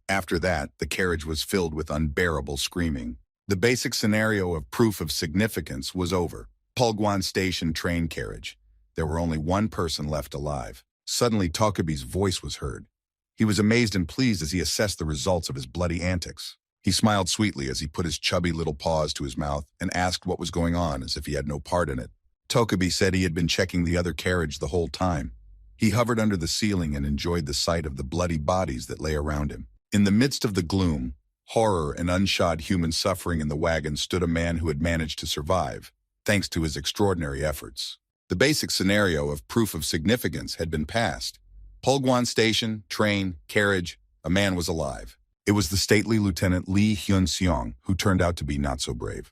After that, the carriage was filled with unbearable screaming. The basic scenario of proof of significance was over. Pulgwan Station train carriage. There were only one person left alive. Suddenly, Tokubi's voice was heard. He was amazed and pleased as he assessed the results of his bloody antics. He smiled sweetly as he put his chubby little paws to his mouth and asked what was going on as if he had no part in it. Tokubi said he had been checking the other carriage the whole time. He hovered under the ceiling and enjoyed the sight of the bloody bodies that lay around him. In the midst of the gloom, horror, and unshod human suffering in the wagon stood a man who had managed to survive, thanks to his extraordinary efforts. The basic scenario of proof of significance had been passed. Pulgwan Station, train, carriage, a man was alive. It was the stately Lieutenant Lee Hyun-seong, who turned out to be not so brave.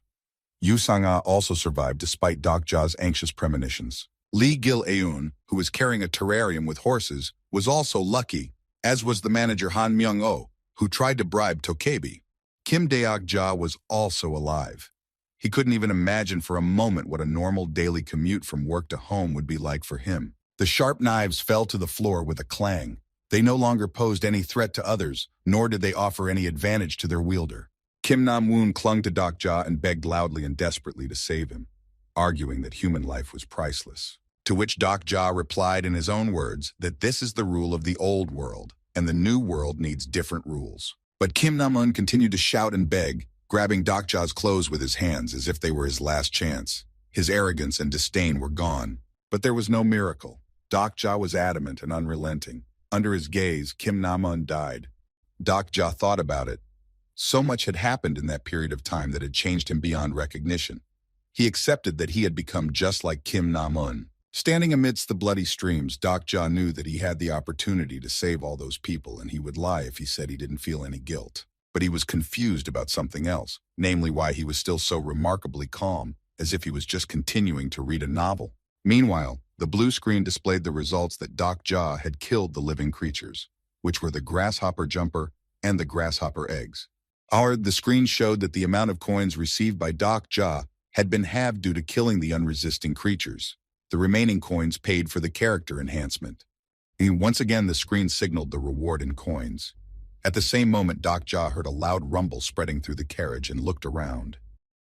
Yu Sang-ah also survived despite Doc Ja's anxious premonitions. Lee Gil-eun, who was carrying a terrarium with horses, was also lucky, as was the manager Han Myung-oh, who tried to bribe Tokebi. Kim Deok-ja was also alive. He couldn't even imagine for a moment what a normal daily commute from work to home would be like for him. The sharp knives fell to the floor with a clang. They no longer posed any threat to others, nor did they offer any advantage to their wielder. Kim Nam-woon clung to Doc Ja and begged loudly and desperately to save him, arguing that human life was priceless. To which Doc Ja replied in his own words that this is the rule of the old world, and the new world needs different rules. But Kim Nam-un continued to shout and beg, grabbing Doc Ja's clothes with his hands as if they were his last chance. His arrogance and disdain were gone. But there was no miracle. Doc Ja was adamant and unrelenting. Under his gaze, Kim Nam-un died. Doc Ja thought about it. So much had happened in that period of time that had changed him beyond recognition. He accepted that he had become just like Kim Nam-un. Standing amidst the bloody streams, Jia knew that he had the opportunity to save all those people, and he would lie if he said he didn't feel any guilt. But he was confused about something else, namely why he was still so remarkably calm, as if he was just continuing to read a novel. Meanwhile, the blue screen displayed the results that Jia had killed the living creatures, which were the grasshopper jumper and the grasshopper eggs. The screen showed that the amount of coins received by Jia had been halved due to killing the unresisting creatures. The remaining coins paid for the character enhancement. And once again, the screen signaled the reward in coins. At the same moment, Jia heard a loud rumble spreading through the carriage and looked around.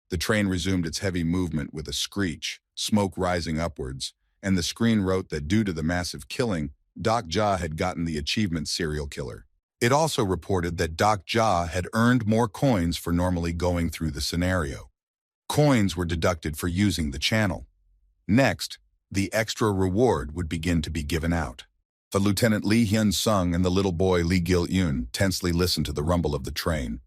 The train resumed its heavy movement with a screech, smoke rising upwards, and the screen wrote that due to the massive killing, Jia had gotten the achievement serial killer. It also reported that Jia had earned more coins for normally going through the scenario. Coins were deducted for using the channel. Next, the extra reward would begin to be given out. The Lieutenant Lee Hyun-sung and the little boy Lee Gil-yoon tensely listened to the rumble of the train.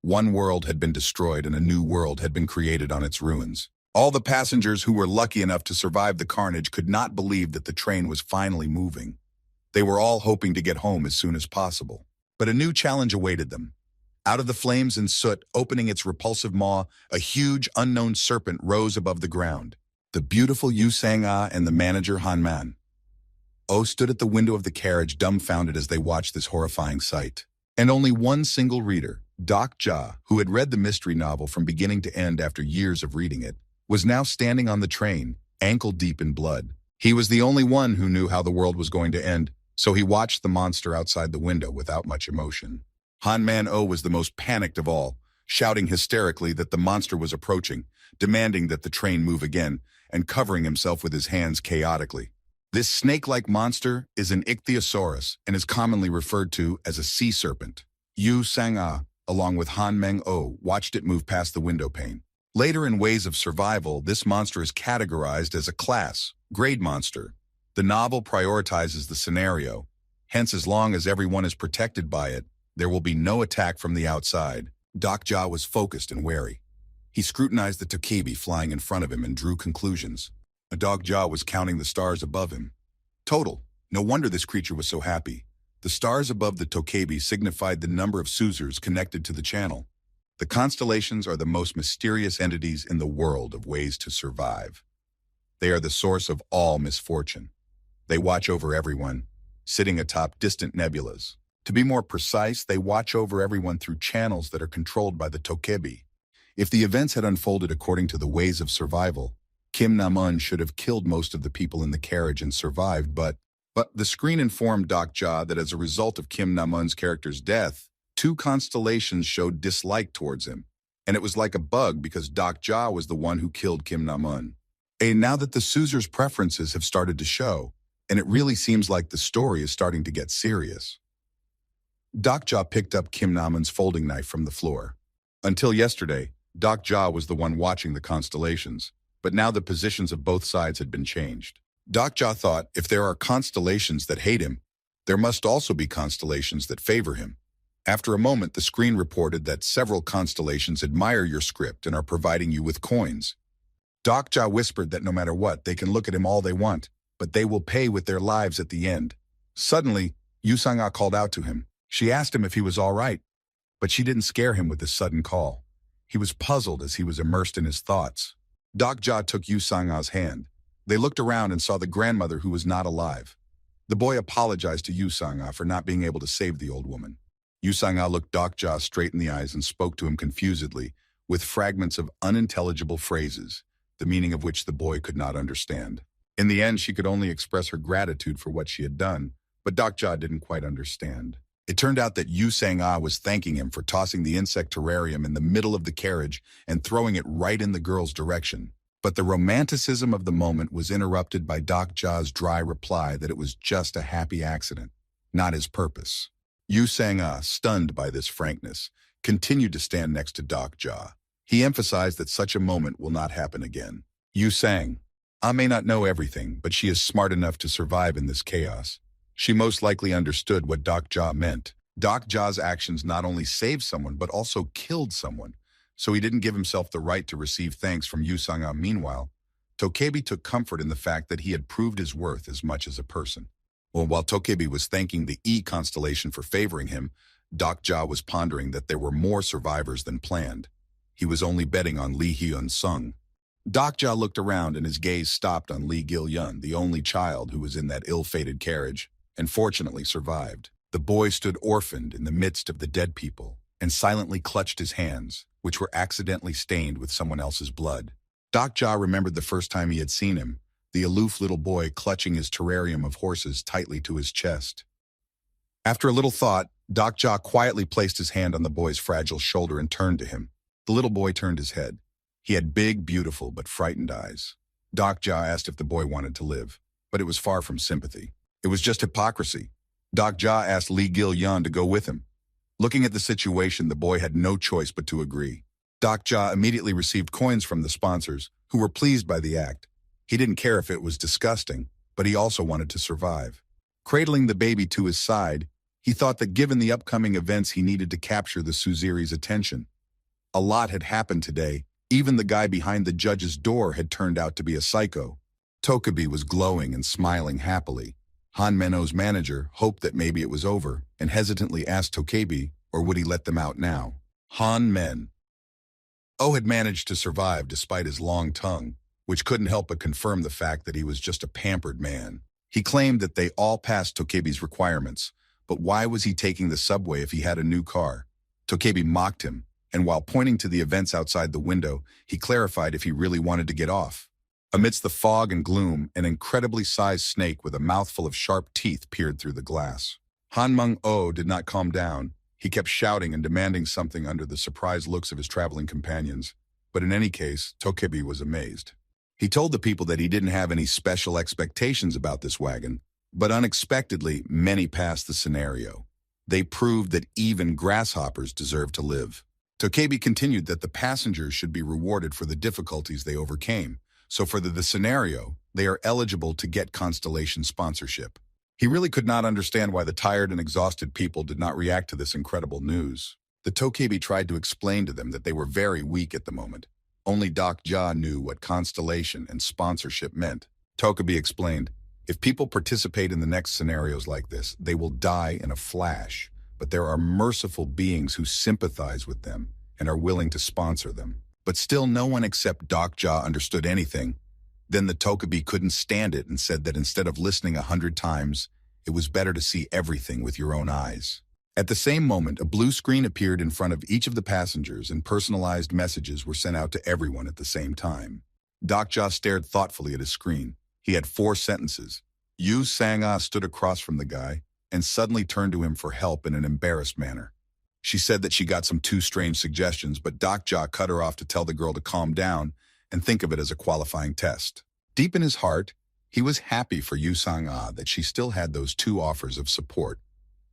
One world had been destroyed and a new world had been created on its ruins. All the passengers who were lucky enough to survive the carnage could not believe that the train was finally moving. They were all hoping to get home as soon as possible. But a new challenge awaited them. Out of the flames and soot, opening its repulsive maw, a huge, unknown serpent rose above the ground. The beautiful Yu Sang-ah and the manager Han-man stood at the window of the carriage, dumbfounded as they watched this horrifying sight. And only one single reader, Jia, who had read the mystery novel from beginning to end after years of reading it, was now standing on the train, ankle-deep in blood. He was the only one who knew how the world was going to end, so he watched the monster outside the window without much emotion. Han-man was the most panicked of all, shouting hysterically that the monster was approaching, demanding that the train move again, and covering himself with his hands chaotically. This snake-like monster is an ichthyosaurus and is commonly referred to as a sea serpent. Yu Sang-ah, along with Han-meng-oh, watched it move past the window pane. Later in Ways of Survival, this monster is categorized as a class, grade monster. The novel prioritizes the scenario, hence as long as everyone is protected by it, there will be no attack from the outside. Jia was focused and wary. He scrutinized the tokebi flying in front of him and drew conclusions. Jia was counting the stars above him. Total. No wonder this creature was so happy. The stars above the tokebi signified the number of Suzers connected to the channel. The constellations are the most mysterious entities in the world of Ways to Survive. They are the source of all misfortune. They watch over everyone, sitting atop distant nebulas. To be more precise, they watch over everyone through channels that are controlled by the tokebi. If the events had unfolded according to the Ways of Survival, Kim Na-mun should have killed most of the people in the carriage and survived, but the screen informed Jia that as a result of Kim Na-mun's character's death, 2 constellations showed dislike towards him, and it was like a bug because Jia was the one who killed Kim Na-mun. And now that the Suzer's preferences have started to show, and it really seems like the story is starting to get serious. Jia picked up Kim Na-mun's folding knife from the floor. Until yesterday, Jia was the one watching the constellations, but now the positions of both sides had been changed. Jia thought if there are constellations that hate him, there must also be constellations that favor him. After a moment, the screen reported that several constellations admire your script and are providing you with coins. Jia whispered that no matter what, they can look at him all they want, but they will pay with their lives at the end. Suddenly, Yu Sang-ah called out to him. She asked him if he was all right, but she didn't scare him with this sudden call. He was puzzled as he was immersed in his thoughts. Jia took Yu Sang-ah's hand. They looked around and saw the grandmother who was not alive. The boy apologized to Yu Sang-ah for not being able to save the old woman. Yu Sang-ah looked Jia straight in the eyes and spoke to him confusedly, with fragments of unintelligible phrases, the meaning of which the boy could not understand. In the end, she could only express her gratitude for what she had done, but Jia didn't quite understand. It turned out that Yu Sang-ah was thanking him for tossing the insect terrarium in the middle of the carriage and throwing it right in the girl's direction. But the romanticism of the moment was interrupted by Jia's dry reply that it was just a happy accident, not his purpose. Yu Sang-ah, stunned by this frankness, continued to stand next to Jia. He emphasized that such a moment will not happen again. Yu Sang, I may not know everything, but she is smart enough to survive in this chaos. She most likely understood what Jia meant. Jia's actions not only saved someone, but also killed someone, so he didn't give himself the right to receive thanks from Yu Sang-ah. Meanwhile, Tokebi took comfort in the fact that he had proved his worth as much as a person. Well, while Tokebi was thanking the E constellation for favoring him, Doc Ja was pondering that there were more survivors than planned. He was only betting on Lee Hyun-sung. Doc Ja looked around and his gaze stopped on Lee Gil-yun, the only child who was in that ill-fated carriage, and fortunately survived. The boy stood orphaned in the midst of the dead people and silently clutched his hands, which were accidentally stained with someone else's blood. Doc Ja remembered the first time he had seen him, the aloof little boy clutching his terrarium of horses tightly to his chest. After a little thought, Doc Ja quietly placed his hand on the boy's fragile shoulder and turned to him. The little boy turned his head. He had big, beautiful, but frightened eyes. Doc Ja asked if the boy wanted to live, but it was far from sympathy. It was just hypocrisy. Doc Ja asked Lee Gil-yun to go with him. Looking at the situation, the boy had no choice but to agree. Doc Ja immediately received coins from the sponsors, who were pleased by the act. He didn't care if it was disgusting, but he also wanted to survive. Cradling the baby to his side, he thought that given the upcoming events he needed to capture the Suziri's attention. A lot had happened today. Even the guy behind the judge's door had turned out to be a psycho. Tokebi was glowing and smiling happily. Han Meno's manager hoped that maybe it was over and hesitantly asked Tokebi, or would he let them out now? Han Men. Oh had managed to survive despite his long tongue, which couldn't help but confirm the fact that he was just a pampered man. He claimed that they all passed Tokebi's requirements, but why was he taking the subway if he had a new car? Tokebi mocked him, and while pointing to the events outside the window, he clarified if he really wanted to get off. Amidst the fog and gloom, an incredibly sized snake with a mouthful of sharp teeth peered through the glass. Han Meng-o did not calm down. He kept shouting and demanding something under the surprised looks of his traveling companions. But in any case, Tokebi was amazed. He told the people that he didn't have any special expectations about this wagon, but unexpectedly, many passed the scenario. They proved that even grasshoppers deserve to live. Tokebi continued that the passengers should be rewarded for the difficulties they overcame, so for the scenario, they are eligible to get Constellation sponsorship. He really could not understand why the tired and exhausted people did not react to this incredible news. The Tokebi tried to explain to them that they were very weak at the moment. Only Doc Ja knew what Constellation and sponsorship meant. Tokebi explained, if people participate in the next scenarios like this, they will die in a flash, but there are merciful beings who sympathize with them and are willing to sponsor them. But still no one except Doc Ja understood anything. Then the Tokebi couldn't stand it and said that instead of listening 100 times, it was better to see everything with your own eyes. At the same moment, a blue screen appeared in front of each of the passengers and personalized messages were sent out to everyone at the same time. Doc Ja stared thoughtfully at his screen. He had 4 sentences. Yu Sang-ah stood across from the guy and suddenly turned to him for help in an embarrassed manner. She said that she got some 2 strange suggestions, but Doc Ja cut her off to tell the girl to calm down and think of it as a qualifying test. Deep in his heart, he was happy for Yu Sang-ah that she still had those 2 offers of support.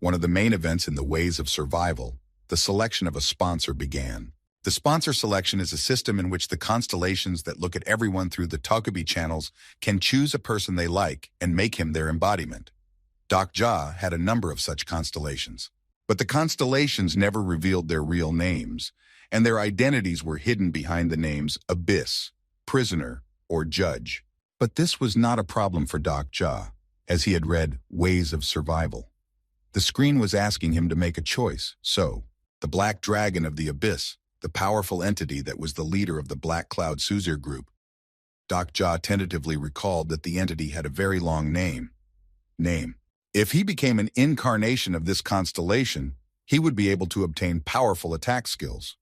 One of the main events in the ways of survival, the selection of a sponsor began. The sponsor selection is a system in which the constellations that look at everyone through the Tokebi channels can choose a person they like and make him their embodiment. Doc Ja had a number of such constellations. But the constellations never revealed their real names, and their identities were hidden behind the names Abyss, Prisoner, or Judge. But this was not a problem for Doc Ja, as he had read Ways of Survival. The screen was asking him to make a choice, so the Black Dragon of the Abyss, the powerful entity that was the leader of the Black Cloud Suzir group. Doc Ja tentatively recalled that the entity had a very long name. If he became an incarnation of this constellation, he would be able to obtain powerful attack skills.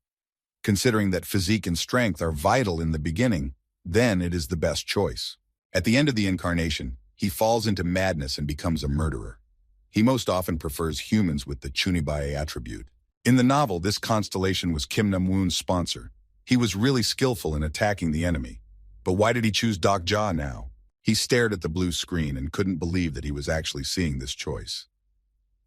Considering that physique and strength are vital in the beginning, then it is the best choice. At the end of the incarnation, he falls into madness and becomes a murderer. He most often prefers humans with the Chunibae attribute. In the novel, this constellation was Kim Nam-woon's sponsor. He was really skillful in attacking the enemy. But why did he choose Doc Ja now? He stared at the blue screen and couldn't believe that he was actually seeing this choice.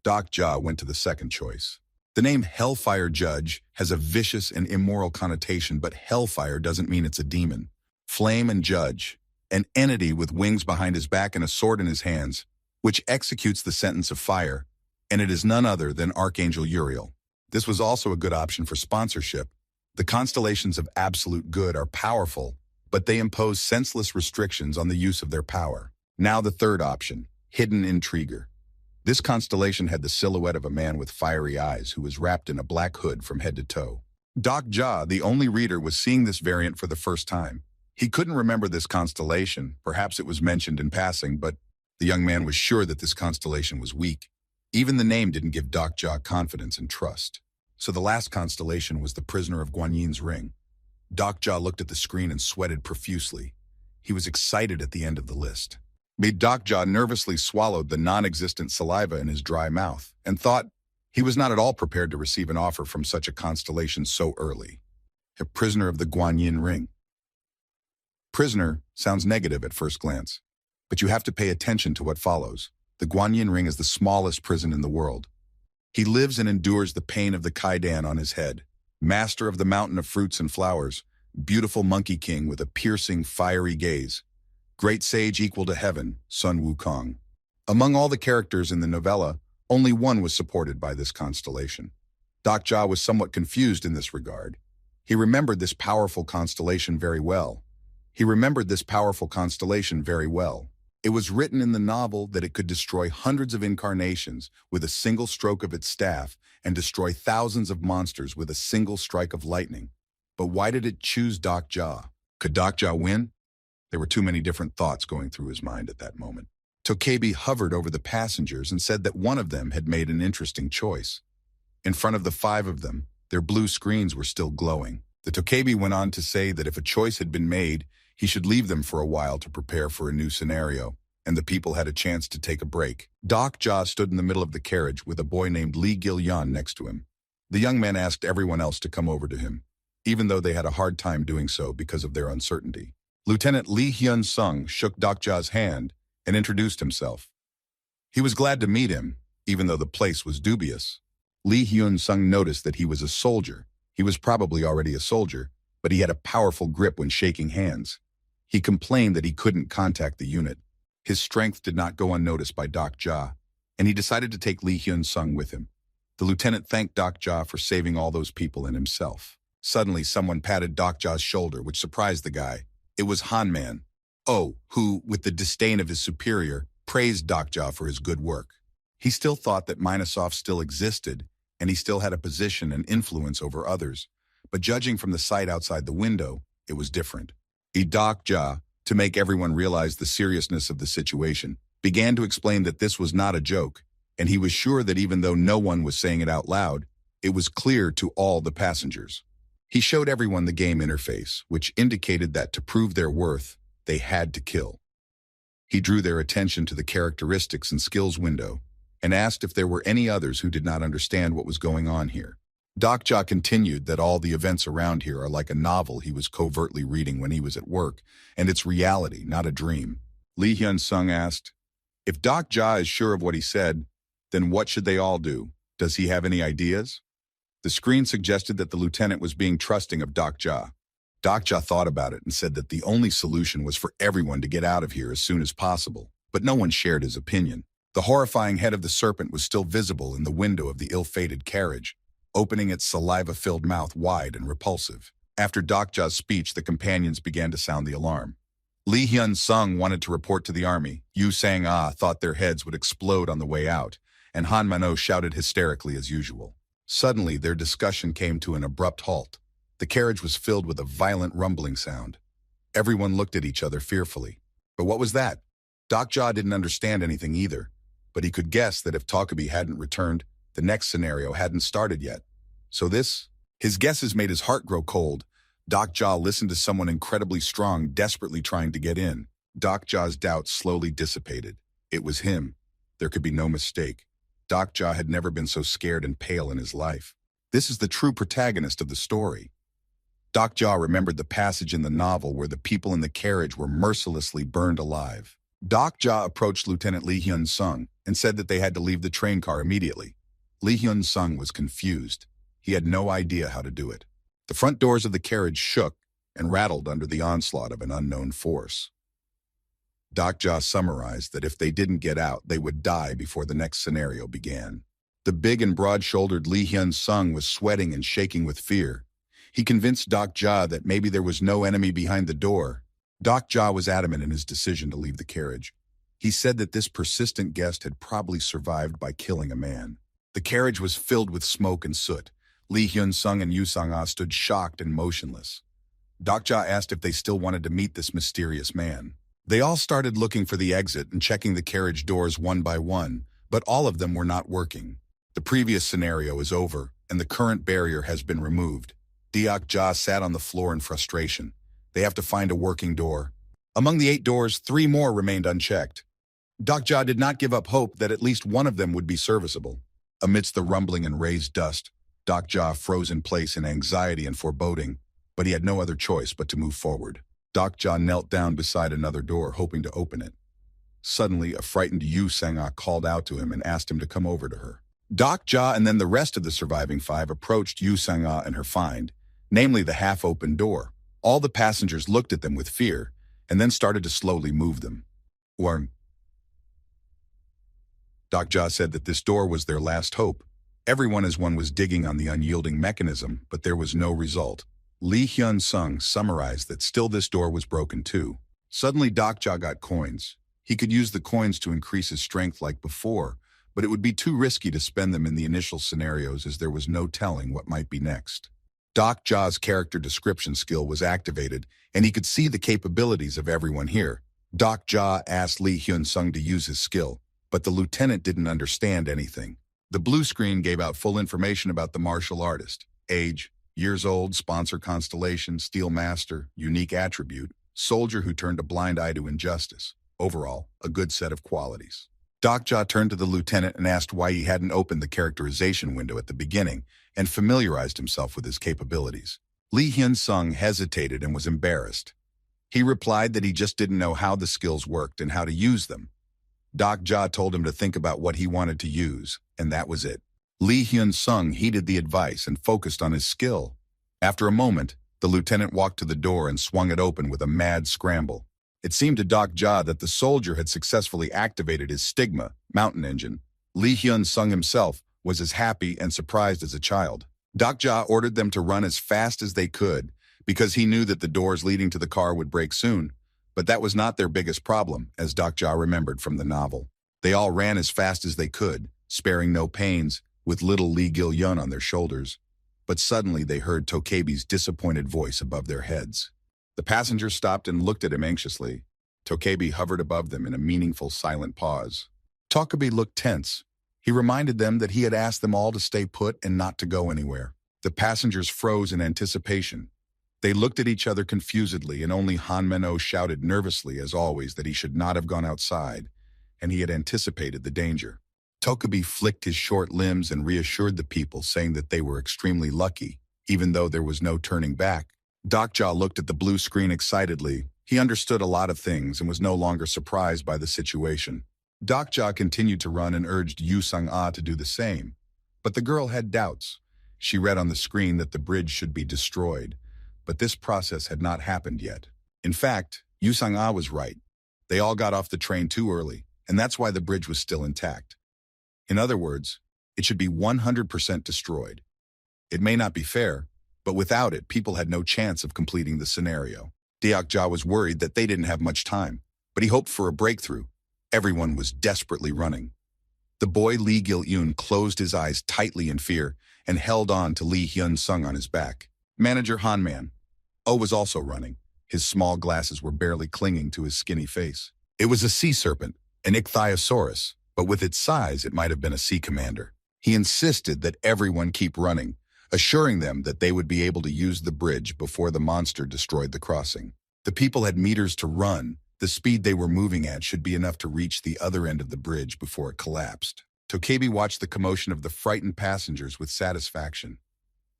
Doc Ja went to the second choice. The name Hellfire Judge has a vicious and immoral connotation, but Hellfire doesn't mean it's a demon. Flame and Judge, an entity with wings behind his back and a sword in his hands, which executes the sentence of fire, and it is none other than Archangel Uriel. This was also a good option for sponsorship. The constellations of absolute good are powerful, but they imposed senseless restrictions on the use of their power. Now the third option, hidden intriguer. This constellation had the silhouette of a man with fiery eyes who was wrapped in a black hood from head to toe. Doc Ja, the only reader, was seeing this variant for the first time. He couldn't remember this constellation, perhaps it was mentioned in passing, but the young man was sure that this constellation was weak. Even the name didn't give Doc Ja confidence and trust. So the last constellation was the prisoner of Guanyin's ring. Doc Ja looked at the screen and sweated profusely. He was excited at the end of the list. Doc Ja nervously swallowed the non-existent saliva in his dry mouth and thought he was not at all prepared to receive an offer from such a constellation so early. A prisoner of the Guanyin ring. Prisoner sounds negative at first glance, but you have to pay attention to what follows. The Guanyin ring is the smallest prison in the world. He lives and endures the pain of the Kaidan on his head, master of the mountain of fruits and flowers, beautiful monkey king with a piercing, fiery gaze, great sage equal to heaven, Sun Wukong. Among all the characters in the novella, only one was supported by this constellation. Doc Ja was somewhat confused in this regard. He remembered this powerful constellation very well. It was written in the novel that it could destroy hundreds of incarnations with a single stroke of its staff and destroy thousands of monsters with a single strike of lightning. But why did it choose Doc Ja? Could Doc Ja win? There were too many different thoughts going through his mind at that moment. Tokebi hovered over the passengers and said that one of them had made an interesting choice. In front of the 5 of them, their blue screens were still glowing. The Tokebi went on to say that if a choice had been made, he should leave them for a while to prepare for a new scenario, and the people had a chance to take a break. Doc Ja stood in the middle of the carriage with a boy named Li Gilyan next to him. The young man asked everyone else to come over to him, even though they had a hard time doing so because of their uncertainty. Lieutenant Li Hyun-sung shook Doc Ja's hand and introduced himself. He was glad to meet him, even though the place was dubious. Li Hyun-sung noticed that he was a soldier. He was probably already a soldier, but he had a powerful grip when shaking hands. He complained that he couldn't contact the unit. His strength did not go unnoticed by Doc Ja, and he decided to take Li Hyun-sung with him. The lieutenant thanked Doc Ja for saving all those people and himself. Suddenly, someone patted Doc Ja's shoulder, which surprised the guy. It was Han Man, who, with the disdain of his superior, praised Doc Ja for his good work. He still thought that Minosoft still existed, and he still had a position and influence over others. But judging from the sight outside the window, it was different. Doc Ja, to make everyone realize the seriousness of the situation, began to explain that this was not a joke, and he was sure that even though no one was saying it out loud, it was clear to all the passengers. He showed everyone the game interface, which indicated that to prove their worth, they had to kill. He drew their attention to the characteristics and skills window and asked if there were any others who did not understand what was going on here. Doc Ja continued that all the events around here are like a novel he was covertly reading when he was at work, and it's reality, not a dream. Li Hyun-sung asked, "If Doc Ja is sure of what he said, then what should they all do? Does he have any ideas?" The screen suggested that the lieutenant was being trusting of Doc Ja. Doc Ja thought about it and said that the only solution was for everyone to get out of here as soon as possible, but no one shared his opinion. The horrifying head of the serpent was still visible in the window of the ill-fated carriage, opening its saliva-filled mouth wide and repulsive. After Doc Ja's speech, the companions began to sound the alarm. Li Hyun-sung wanted to report to the army. Yu Sang-ah thought their heads would explode on the way out, and Han Mano shouted hysterically as usual. Suddenly, their discussion came to an abrupt halt. The carriage was filled with a violent rumbling sound. Everyone looked at each other fearfully. But what was that? Doc Ja didn't understand anything either, but he could guess that if Tokubi hadn't returned, the next scenario hadn't started yet. So his guesses made his heart grow cold. Doc Ja listened to someone incredibly strong, desperately trying to get in. Doc Ja's doubts slowly dissipated. It was him. There could be no mistake. Doc Ja had never been so scared and pale in his life. This is the true protagonist of the story. Doc Ja remembered the passage in the novel where the people in the carriage were mercilessly burned alive. Doc Ja approached Lieutenant Li Hyun-sung and said that they had to leave the train car immediately. Li Hyun-sung was confused. He had no idea how to do it. The front doors of the carriage shook and rattled under the onslaught of an unknown force. Doc Ja summarized that if they didn't get out, they would die before the next scenario began. The big and broad-shouldered Li Hyun-sung was sweating and shaking with fear. He convinced Doc Ja that maybe there was no enemy behind the door. Doc Ja was adamant in his decision to leave the carriage. He said that this persistent guest had probably survived by killing a man. The carriage was filled with smoke and soot. Lee Hyun-sung and Yu Sang-ah stood shocked and motionless. Doc Ja asked if they still wanted to meet this mysterious man. They all started looking for the exit and checking the carriage doors one by one, but all of them were not working. The previous scenario is over, and the current barrier has been removed. Doc Ja sat on the floor in frustration. They have to find a working door. Among the 8 doors, 3 more remained unchecked. Doc Ja did not give up hope that at least one of them would be serviceable. Amidst the rumbling and raised dust, Doc Ja froze in place in anxiety and foreboding, but he had no other choice but to move forward. Doc Ja knelt down beside another door, hoping to open it. Suddenly, a frightened Yu Sang-ah called out to him and asked him to come over to her. Doc Ja and then the rest of the surviving 5 approached Yu Sang-ah and her find, namely the half-open door. All the passengers looked at them with fear, and then started to slowly move them. Doc Ja said that this door was their last hope. Everyone as one was digging on the unyielding mechanism, but there was no result. Lee Hyun-sung summarized that still this door was broken too. Suddenly Doc Ja got coins. He could use the coins to increase his strength like before, but it would be too risky to spend them in the initial scenarios as there was no telling what might be next. Doc Ja's character description skill was activated, and he could see the capabilities of everyone here. Doc Ja asked Lee Hyun-sung to use his skill, but the lieutenant didn't understand anything. The blue screen gave out full information about the martial artist: age, years old, sponsor constellation, steel master, unique attribute, soldier who turned a blind eye to injustice. Overall, a good set of qualities. Doc Ja turned to the lieutenant and asked why he hadn't opened the characterization window at the beginning and familiarized himself with his capabilities. Lee Hyun-sung hesitated and was embarrassed. He replied that he just didn't know how the skills worked and how to use them. Doc Ja told him to think about what he wanted to use, and that was it. Lee Hyun-sung heeded the advice and focused on his skill. After a moment, the lieutenant walked to the door and swung it open with a mad scramble. It seemed to Doc Ja that the soldier had successfully activated his stigma, mountain engine. Lee Hyun-sung himself was as happy and surprised as a child. Doc Ja ordered them to run as fast as they could, because he knew that the doors leading to the car would break soon. But that was not their biggest problem, as Doc Ja remembered from the novel. They all ran as fast as they could, sparing no pains, with little Lee Gil-yun on their shoulders. But suddenly they heard Tokebi's disappointed voice above their heads. The passengers stopped and looked at him anxiously. Tokebi hovered above them in a meaningful, silent pause. Tokebi looked tense. He reminded them that he had asked them all to stay put and not to go anywhere. The passengers froze in anticipation. They looked at each other confusedly, and only Han Men-oh shouted nervously, as always, that he should not have gone outside, and he had anticipated the danger. Tokebi flicked his short limbs and reassured the people, saying that they were extremely lucky, even though there was no turning back. Doc Ja looked at the blue screen excitedly. He understood a lot of things and was no longer surprised by the situation. Doc Ja continued to run and urged Yu Sang-ah to do the same. But the girl had doubts. She read on the screen that the bridge should be destroyed, but this process had not happened yet. In fact, Yu Sang-ah was right. They all got off the train too early, and that's why the bridge was still intact. In other words, it should be 100% destroyed. It may not be fair, but without it, people had no chance of completing the scenario. Doc Ja was worried that they didn't have much time, but he hoped for a breakthrough. Everyone was desperately running. The boy Lee Gil-yun closed his eyes tightly in fear and held on to Lee Hyun-sung on his back. Manager Han Man-oh was also running. His small glasses were barely clinging to his skinny face. It was a sea serpent, an ichthyosaurus, but with its size, it might have been a sea commander. He insisted that everyone keep running, assuring them that they would be able to use the bridge before the monster destroyed the crossing. The people had meters to run. The speed they were moving at should be enough to reach the other end of the bridge before it collapsed. Tokebi watched the commotion of the frightened passengers with satisfaction.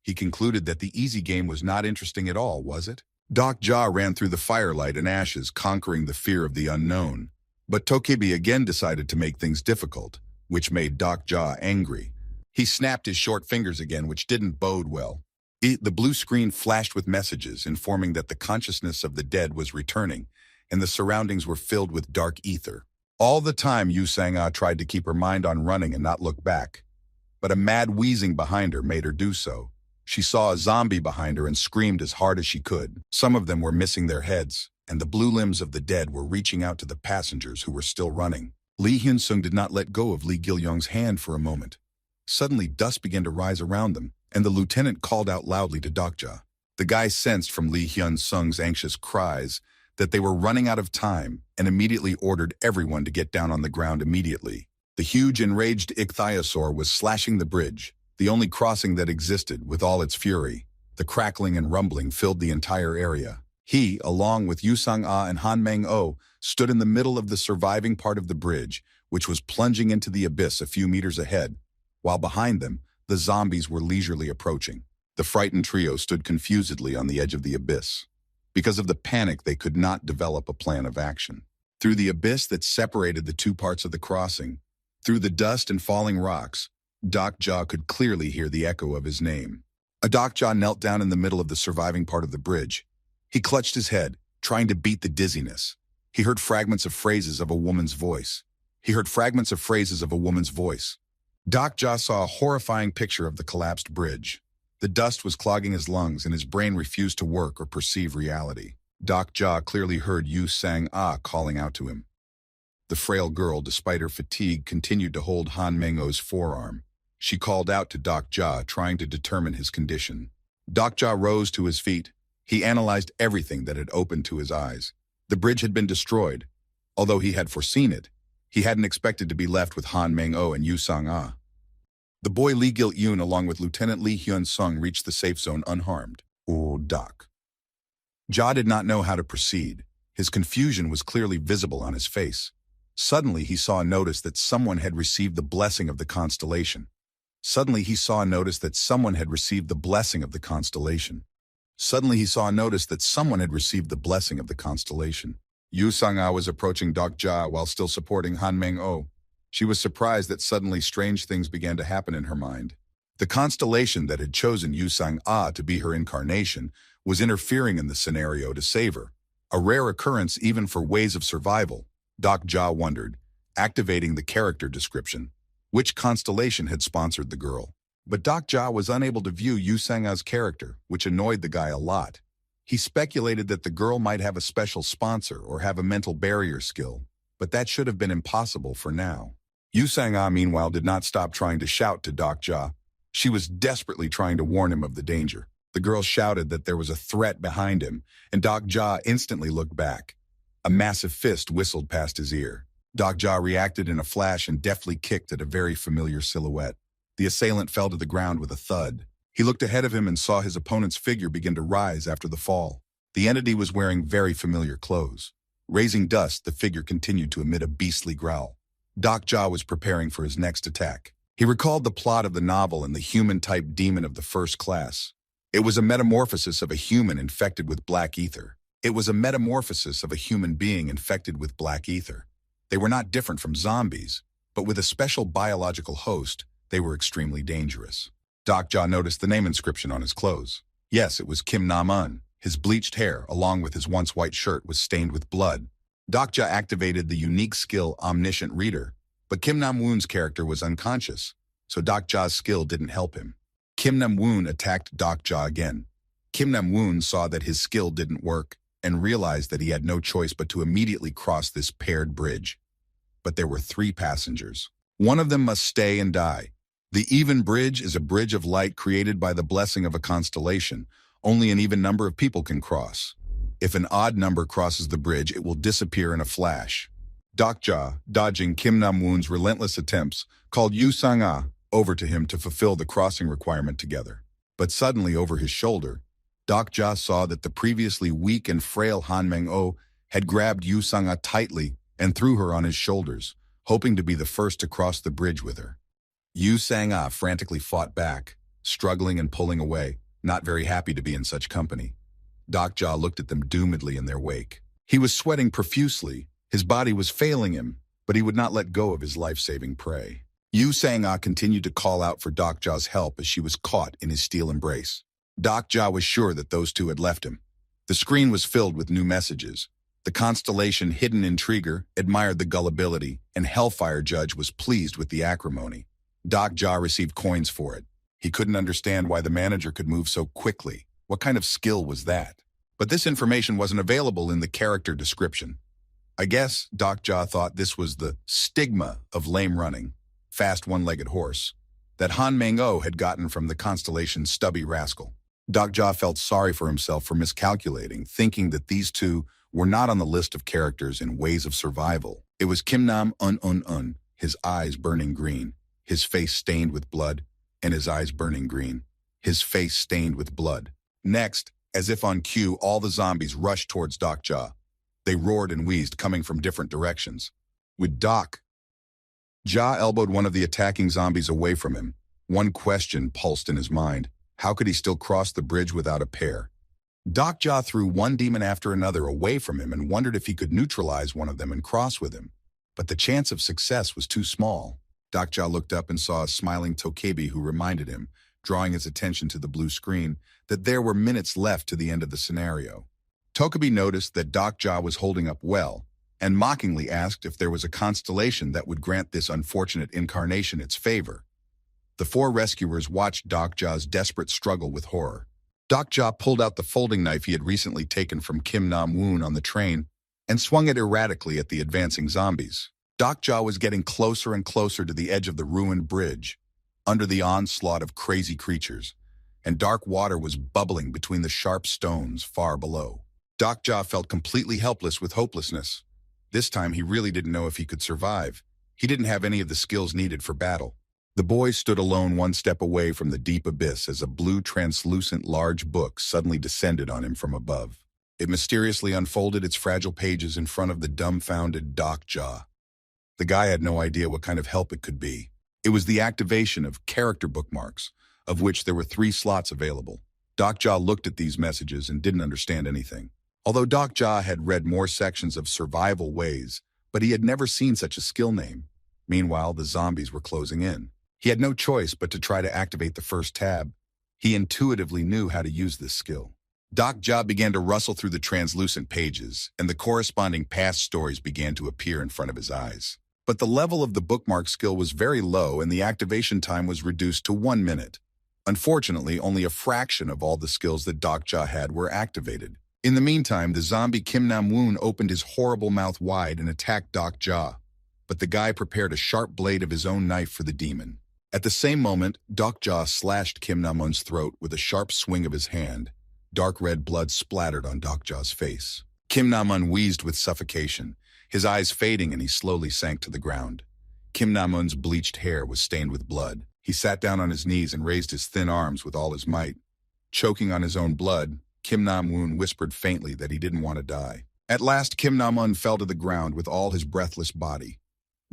He concluded that the easy game was not interesting at all, was it? Doc Ja ran through the firelight and ashes, conquering the fear of the unknown. But Tokebi again decided to make things difficult, which made Doc Ja angry. He snapped his short fingers again, which didn't bode well. The blue screen flashed with messages informing that the consciousness of the dead was returning, and the surroundings were filled with dark ether. All the time, Yu Sang-ah tried to keep her mind on running and not look back. But a mad wheezing behind her made her do so. She saw a zombie behind her and screamed as hard as she could. Some of them were missing their heads, and the blue limbs of the dead were reaching out to the passengers who were still running. Lee Hyun-sung did not let go of Lee Gil-young's hand for a moment. Suddenly, dust began to rise around them, and the lieutenant called out loudly to Dokja. The guy sensed from Lee Hyun-sung's anxious cries that they were running out of time and immediately ordered everyone to get down on the ground immediately. The huge enraged ichthyosaur was slashing the bridge, the only crossing that existed, with all its fury. The crackling and rumbling filled the entire area. He, along with Yu Sang-ah and Han Mang-oh, stood in the middle of the surviving part of the bridge, which was plunging into the abyss a few meters ahead, while behind them, the zombies were leisurely approaching. The frightened trio stood confusedly on the edge of the abyss. Because of the panic, they could not develop a plan of action. Through the abyss that separated the two parts of the crossing, through the dust and falling rocks, Dokja could clearly hear the echo of his name. Dokja knelt down in the middle of the surviving part of the bridge. He clutched his head, trying to beat the dizziness. He heard fragments of phrases of a woman's voice. Dokja saw a horrifying picture of the collapsed bridge. The dust was clogging his lungs and his brain refused to work or perceive reality. Dokja clearly heard Yu Sang-ah calling out to him. The frail girl, despite her fatigue, continued to hold Han Mang-oh's forearm. She called out to Dokja, trying to determine his condition. Dokja rose to his feet. He analyzed everything that had opened to his eyes. The bridge had been destroyed. Although he had foreseen it, he hadn't expected to be left with Han Mang-oh and Yu Sang-ah. The boy Lee Gil-yoon, along with Lieutenant Lee Hyun-sung, reached the safe zone unharmed. Doc. Ja did not know how to proceed. His confusion was clearly visible on his face. Suddenly, he saw a notice that someone had received the blessing of the constellation. Yu Sang-ah was approaching Dokja while still supporting Han Mang-oh. She was surprised that suddenly strange things began to happen in her mind. The constellation that had chosen Yu Sang-ah to be her incarnation was interfering in the scenario to save her. A rare occurrence even for ways of survival, Dokja wondered, activating the character description. Which constellation had sponsored the girl? But Dokja was unable to view Yu Sang-ah's character, which annoyed the guy a lot. He speculated that the girl might have a special sponsor or have a mental barrier skill, but that should have been impossible for now. Yu Sang-ah, meanwhile, did not stop trying to shout to Dokja. She was desperately trying to warn him of the danger. The girl shouted that there was a threat behind him, and Dokja instantly looked back. A massive fist whistled past his ear. Dokja reacted in a flash and deftly kicked at a very familiar silhouette. The assailant fell to the ground with a thud. He looked ahead of him and saw his opponent's figure begin to rise after the fall. The entity was wearing very familiar clothes. Raising dust, the figure continued to emit a beastly growl. Dokja was preparing for his next attack. He recalled the plot of the novel and the human-type demon of the first class. It was a metamorphosis of a human infected with black ether. It was a metamorphosis of a human being infected with black ether. They were not different from zombies, but with a special biological host, they were extremely dangerous. Dokja noticed the name inscription on his clothes. Yes, it was Kim Nam-un. His bleached hair, along with his once white shirt, was stained with blood. Dokja activated the unique skill Omniscient Reader, but Kim Nam-woon's character was unconscious, so Dokja's skill didn't help him. Kim Nam-woon attacked Dokja again. Kim Nam-woon saw that his skill didn't work and realized that he had no choice but to immediately cross this paired bridge. But there were 3 passengers. One of them must stay and die. The even bridge is a bridge of light created by the blessing of a constellation. Only an even number of people can cross. If an odd number crosses the bridge, it will disappear in a flash. Dokja, dodging Kim Nam-woon's relentless attempts, called Yu Sang-ah over to him to fulfill the crossing requirement together. But suddenly, over his shoulder, Dokja saw that the previously weak and frail Han Mang-oh had grabbed Yu Sang-ah tightly and threw her on his shoulders, hoping to be the first to cross the bridge with her. Yu Sang-ah frantically fought back, struggling and pulling away, not very happy to be in such company. Dokja looked at them doomedly in their wake. He was sweating profusely, his body was failing him, but he would not let go of his life-saving prey. Yu Sang-ah continued to call out for Dokja's help as she was caught in his steel embrace. Dokja was sure that those two had left him. The screen was filled with new messages. The constellation Hidden Intriguer admired the gullibility, and Hellfire Judge was pleased with the acrimony. Dokja received coins for it. He couldn't understand why the manager could move so quickly. What kind of skill was that? But this information wasn't available in the character description. I guess Doc Jaw thought this was the stigma of lame running, fast one-legged horse, that Han Mang-o had gotten from the constellation Stubby Rascal. Doc Jaw felt sorry for himself for miscalculating, thinking that these two were not on the list of characters in Ways of Survival. It was Kim Nam-un, his eyes burning green, his face stained with blood, and his eyes burning green, his face stained with blood. Next, as if on cue, all the zombies rushed towards Doc Jaw. They roared and wheezed, coming from different directions. With Doc Jaw elbowed one of the attacking zombies away from him. One question pulsed in his mind. How could he still cross the bridge without a pair? Doc Jaw threw one demon after another away from him and wondered if he could neutralize one of them and cross with him. But the chance of success was too small. Doc Jaw looked up and saw a smiling Tokebi who reminded him, drawing his attention to the blue screen, that there were minutes left to the end of the scenario. Tokebi noticed that Doc Jaw was holding up well, and mockingly asked if there was a constellation that would grant this unfortunate incarnation its favor. The four rescuers watched Doc Jaw's desperate struggle with horror. Doc Jaw pulled out the folding knife he had recently taken from Kim Nam-woon on the train and swung it erratically at the advancing zombies. Doc Jaw was getting closer and closer to the edge of the ruined bridge, under the onslaught of crazy creatures, and dark water was bubbling between the sharp stones far below. Doc Jaw felt completely helpless with hopelessness. This time he really didn't know if he could survive. He didn't have any of the skills needed for battle. The boy stood alone one step away from the deep abyss as a blue translucent large book suddenly descended on him from above. It mysteriously unfolded its fragile pages in front of the dumbfounded Doc Jaw. The guy had no idea what kind of help it could be. It was the activation of character bookmarks, of which there were 3 slots available. Doc Jaw looked at these messages and didn't understand anything. Although Doc Jaw had read more sections of survival ways, but he had never seen such a skill name. Meanwhile, the zombies were closing in. He had no choice but to try to activate the first tab. He intuitively knew how to use this skill. Doc Jaw began to rustle through the translucent pages, and the corresponding past stories began to appear in front of his eyes. But the level of the bookmark skill was very low, and the activation time was reduced to 1 minute. Unfortunately, only a fraction of all the skills that Doc Jaw had were activated. In the meantime, the zombie Kim Nam-woon opened his horrible mouth wide and attacked Doc Jaw, but the guy prepared a sharp blade of his own knife for the demon. At the same moment, Doc Jaw slashed Kim Nam-woon's throat with a sharp swing of his hand. Dark red blood splattered on Doc Jaw's face. Kim Nam-woon wheezed with suffocation, his eyes fading, and he slowly sank to the ground. Kim Nam-woon's bleached hair was stained with blood. He sat down on his knees and raised his thin arms with all his might. Choking on his own blood, Kim Nam-woon whispered faintly that he didn't want to die. At last, Kim Nam-woon fell to the ground with all his breathless body.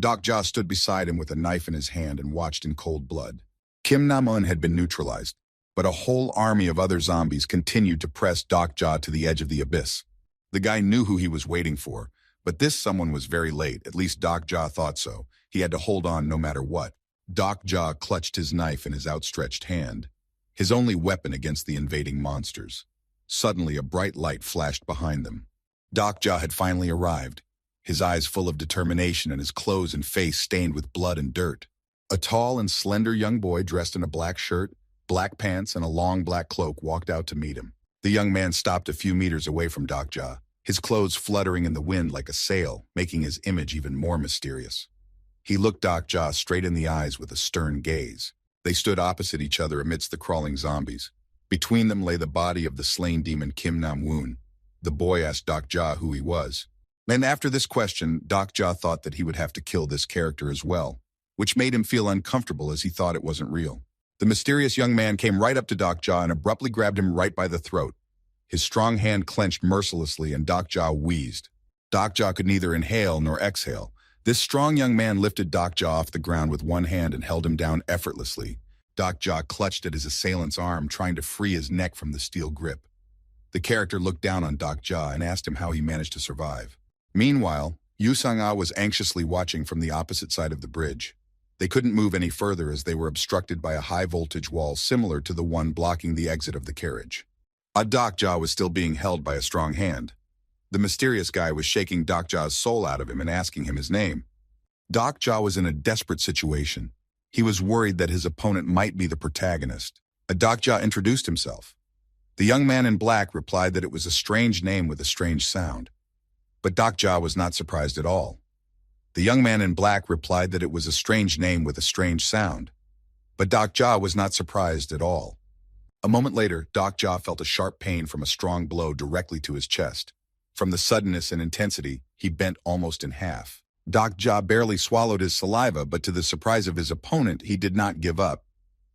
Doc Jaw stood beside him with a knife in his hand and watched in cold blood. Kim Nam-woon had been neutralized, but a whole army of other zombies continued to press Doc Jaw to the edge of the abyss. The guy knew who he was waiting for, but this someone was very late. At least Doc Jaw thought so. He had to hold on no matter what. Doc Jaw clutched his knife in his outstretched hand, his only weapon against the invading monsters. Suddenly, a bright light flashed behind them. Doc Jaw had finally arrived, his eyes full of determination and his clothes and face stained with blood and dirt. A tall and slender young boy dressed in a black shirt, black pants, and a long black cloak walked out to meet him. The young man stopped a few meters away from Doc Jaw, his clothes fluttering in the wind like a sail, making his image even more mysterious. He looked Doc Jaw straight in the eyes with a stern gaze. They stood opposite each other amidst the crawling zombies. Between them lay the body of the slain demon Kim Nam-woon. The boy asked Doc Jaw who he was. And after this question, Doc Jaw thought that he would have to kill this character as well, which made him feel uncomfortable as he thought it wasn't real. The mysterious young man came right up to Doc Jaw and abruptly grabbed him right by the throat. His strong hand clenched mercilessly and Doc Jaw wheezed. Doc Jaw could neither inhale nor exhale. This strong young man lifted Doc Jaw off the ground with one hand and held him down effortlessly. Doc Jaw clutched at his assailant's arm, trying to free his neck from the steel grip. The character looked down on Doc Jaw and asked him how he managed to survive. Meanwhile, Yu Sang-ah was anxiously watching from the opposite side of the bridge. They couldn't move any further as they were obstructed by a high-voltage wall similar to the one blocking the exit of the carriage. Doc Jaw was still being held by a strong hand. The mysterious guy was shaking Doc Jaw's soul out of him and asking him his name. Doc Jaw was in a desperate situation. He was worried that his opponent might be the protagonist. Dokja introduced himself. The young man in black replied that it was a strange name with a strange sound. But Dokja was not surprised at all. The young man in black replied that it was a strange name with a strange sound. But Dokja was not surprised at all. A moment later, Dokja felt a sharp pain from a strong blow directly to his chest. From the suddenness and intensity, he bent almost in half. Dokja barely swallowed his saliva, but to the surprise of his opponent, he did not give up.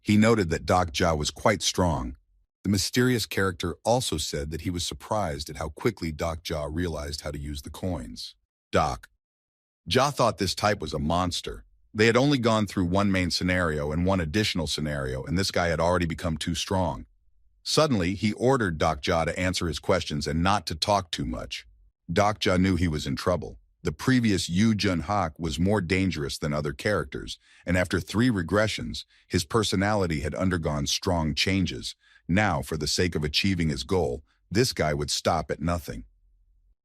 He noted that Dokja was quite strong. The mysterious character also said that he was surprised at how quickly Dokja realized how to use the coins. Dokja thought this type was a monster. They had only gone through one main scenario and one additional scenario, and this guy had already become too strong. Suddenly, he ordered Dokja to answer his questions and not to talk too much. Dokja knew he was in trouble. The previous Yu Jun-hak was more dangerous than other characters, and after 3 regressions, his personality had undergone strong changes. Now, for the sake of achieving his goal, this guy would stop at nothing.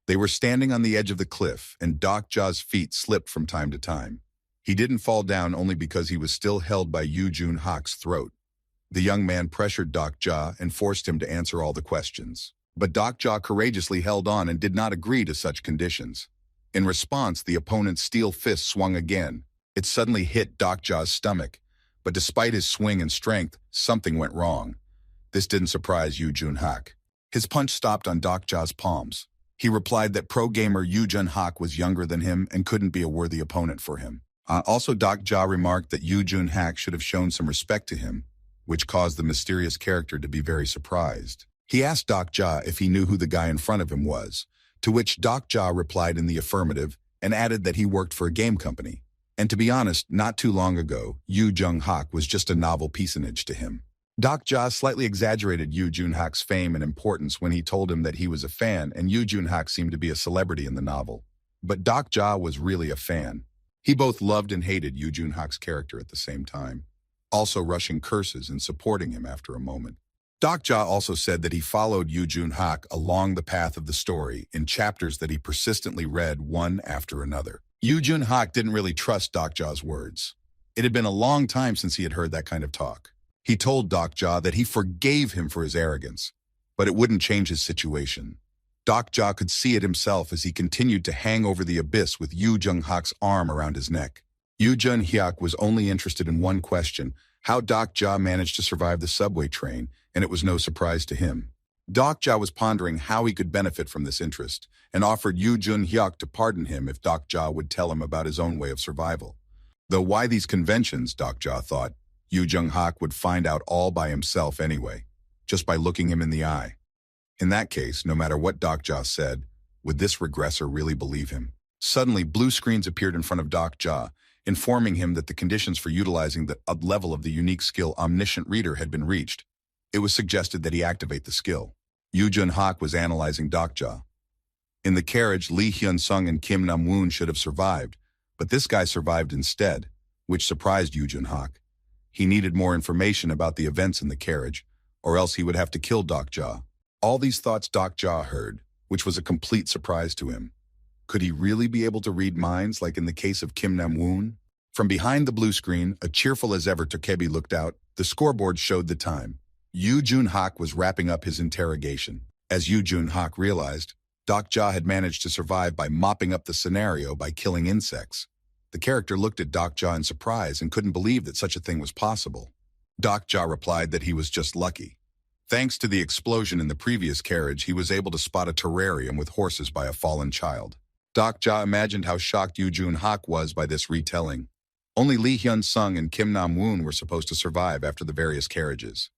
They were standing on the edge of the cliff, and Dokja's feet slipped from time to time. He didn't fall down only because he was still held by Yu Jun-hak's throat. The young man pressured Dokja and forced him to answer all the questions. But Dokja courageously held on and did not agree to such conditions. In response, the opponent's steel fist swung again. It suddenly hit Dokja's stomach, but despite his swing and strength, something went wrong. This didn't surprise Yu Jun-hak. His punch stopped on Dokja's palms. He replied that pro-gamer Yu Jun-hak was younger than him and couldn't be a worthy opponent for him. Also, Dokja remarked that Yu Jun-hak should have shown some respect to him, which caused the mysterious character to be very surprised. He asked Dokja if he knew who the guy in front of him was, to which Dokja replied in the affirmative and added that he worked for a game company. And to be honest, not too long ago, Yu Jun-hak was just a novel pieceinage to him. Dokja slightly exaggerated Yu Jun-hak's fame and importance when he told him that he was a fan and Yu Jun-hak seemed to be a celebrity in the novel. But Dokja was really a fan. He both loved and hated Yu Jun-hak's character at the same time, also rushing curses and supporting him after a moment. Dokja also said that he followed Yu Jun-hak along the path of the story in chapters that he persistently read one after another. Yu Jun-hak didn't really trust Dokja's words. It had been a long time since he had heard that kind of talk. He told Dokja that he forgave him for his arrogance, but it wouldn't change his situation. Dokja could see it himself as he continued to hang over the abyss with Yu Jun-hak's arm around his neck. Yu Jun-hak was only interested in one question: how Dokja managed to survive the subway train, and it was no surprise to him. Dokja was pondering how he could benefit from this interest, and offered Yu Jun-hak to pardon him if Dokja would tell him about his own way of survival. Though why these conventions, Dokja thought. Yu Jun-hak would find out all by himself anyway, just by looking him in the eye. In that case, no matter what Dokja said, would this regressor really believe him? Suddenly, blue screens appeared in front of Dokja, informing him that the conditions for utilizing the level of the unique skill Omniscient Reader had been reached. It was suggested that he activate the skill. Yu Jun-hak was analyzing Dokja. In the carriage, Lee Hyun-sung and Kim Nam-woon should have survived, but this guy survived instead, which surprised Yu Jun-hak. He needed more information about the events in the carriage, or else he would have to kill Dokja. All these thoughts Dokja heard, which was a complete surprise to him. Could he really be able to read minds like in the case of Kim Nam-woon? From behind the blue screen, a cheerful as ever Takebi looked out. The scoreboard showed the time. Yu Jun-hak was wrapping up his interrogation. As Yu Jun-hak realized, Dokja had managed to survive by mopping up the scenario by killing insects. The character looked at Dokja in surprise and couldn't believe that such a thing was possible. Dokja replied that he was just lucky. Thanks to the explosion in the previous carriage, he was able to spot a terrarium with horses by a fallen child. Dokja imagined how shocked Yu Jun-hak was by this retelling. Only Lee Hyun-sung and Kim Nam-woon were supposed to survive after the various carriages.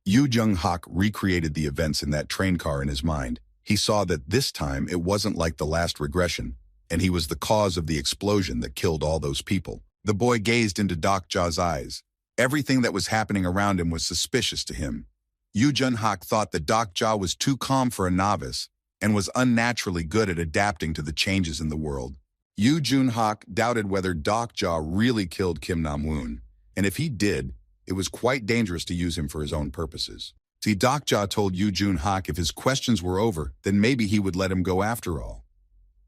Yu Jun-hak recreated the events in that train car in his mind. He saw that this time it wasn't like the last regression, and he was the cause of the explosion that killed all those people. The boy gazed into Dokja's eyes. Everything that was happening around him was suspicious to him. Yu Jun-hak thought that Dokja was too calm for a novice and was unnaturally good at adapting to the changes in the world. Yu Jun-hak doubted whether Dokja really killed Kim Nam-woon, and if he did, it was quite dangerous to use him for his own purposes. See, Dokja told Yu Jun-hak if his questions were over, then maybe he would let him go after all.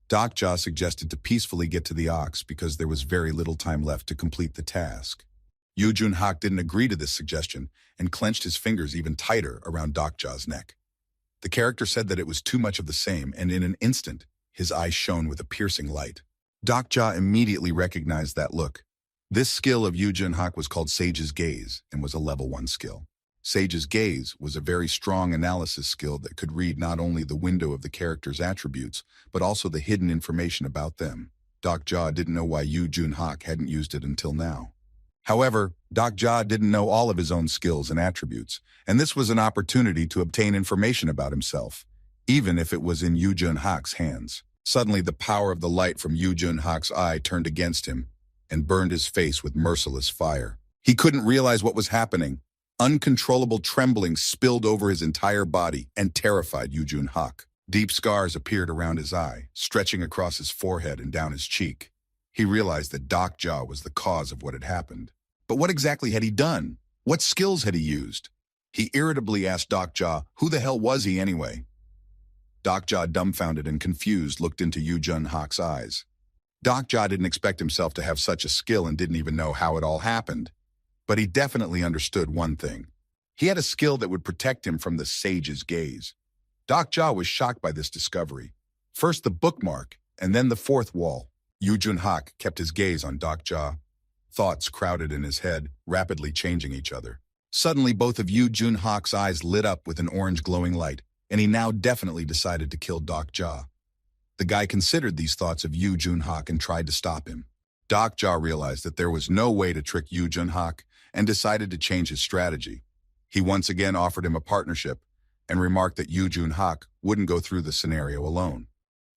Dokja suggested to peacefully get to the ox because there was very little time left to complete the task. Yu Jun-hak didn't agree to this suggestion and clenched his fingers even tighter around Dokja's neck. The character said that it was too much of the same, and in an instant, his eyes shone with a piercing light. Dokja immediately recognized that look. This skill of Yu Jun-hak was called Sage's Gaze and was a level 1 skill. Sage's Gaze was a very strong analysis skill that could read not only the window of the character's attributes, but also the hidden information about them. Dokja didn't know why Yu Jun-hak hadn't used it until now. However, Dokja didn't know all of his own skills and attributes, and this was an opportunity to obtain information about himself, even if it was in Yu Jun-hak's hands. Suddenly, the power of the light from Yu Jun-hak's eye turned against him and burned his face with merciless fire. He couldn't realize what was happening. Uncontrollable trembling spilled over his entire body and terrified Yu Jun-hak. Deep scars appeared around his eye, stretching across his forehead and down his cheek. He realized that Dokja was the cause of what had happened. But what exactly had he done? What skills had he used? He irritably asked Dokja, who the hell was he anyway? Dokja, dumbfounded and confused, looked into Yu Jun-hak's eyes. Dokja didn't expect himself to have such a skill and didn't even know how it all happened. But he definitely understood one thing. He had a skill that would protect him from the Sage's Gaze. Dokja was shocked by this discovery. First the bookmark, and then the fourth wall. Yu Jun-hak kept his gaze on Dokja. Thoughts crowded in his head, rapidly changing each other. Suddenly, both of Yu Jun-hak's eyes lit up with an orange glowing light, and he now definitely decided to kill Dokja. The guy considered these thoughts of Yu Jun-hak and tried to stop him. Dokja realized that there was no way to trick Yu Jun-hak and decided to change his strategy. He once again offered him a partnership and remarked that Yu Jun-hak wouldn't go through the scenario alone.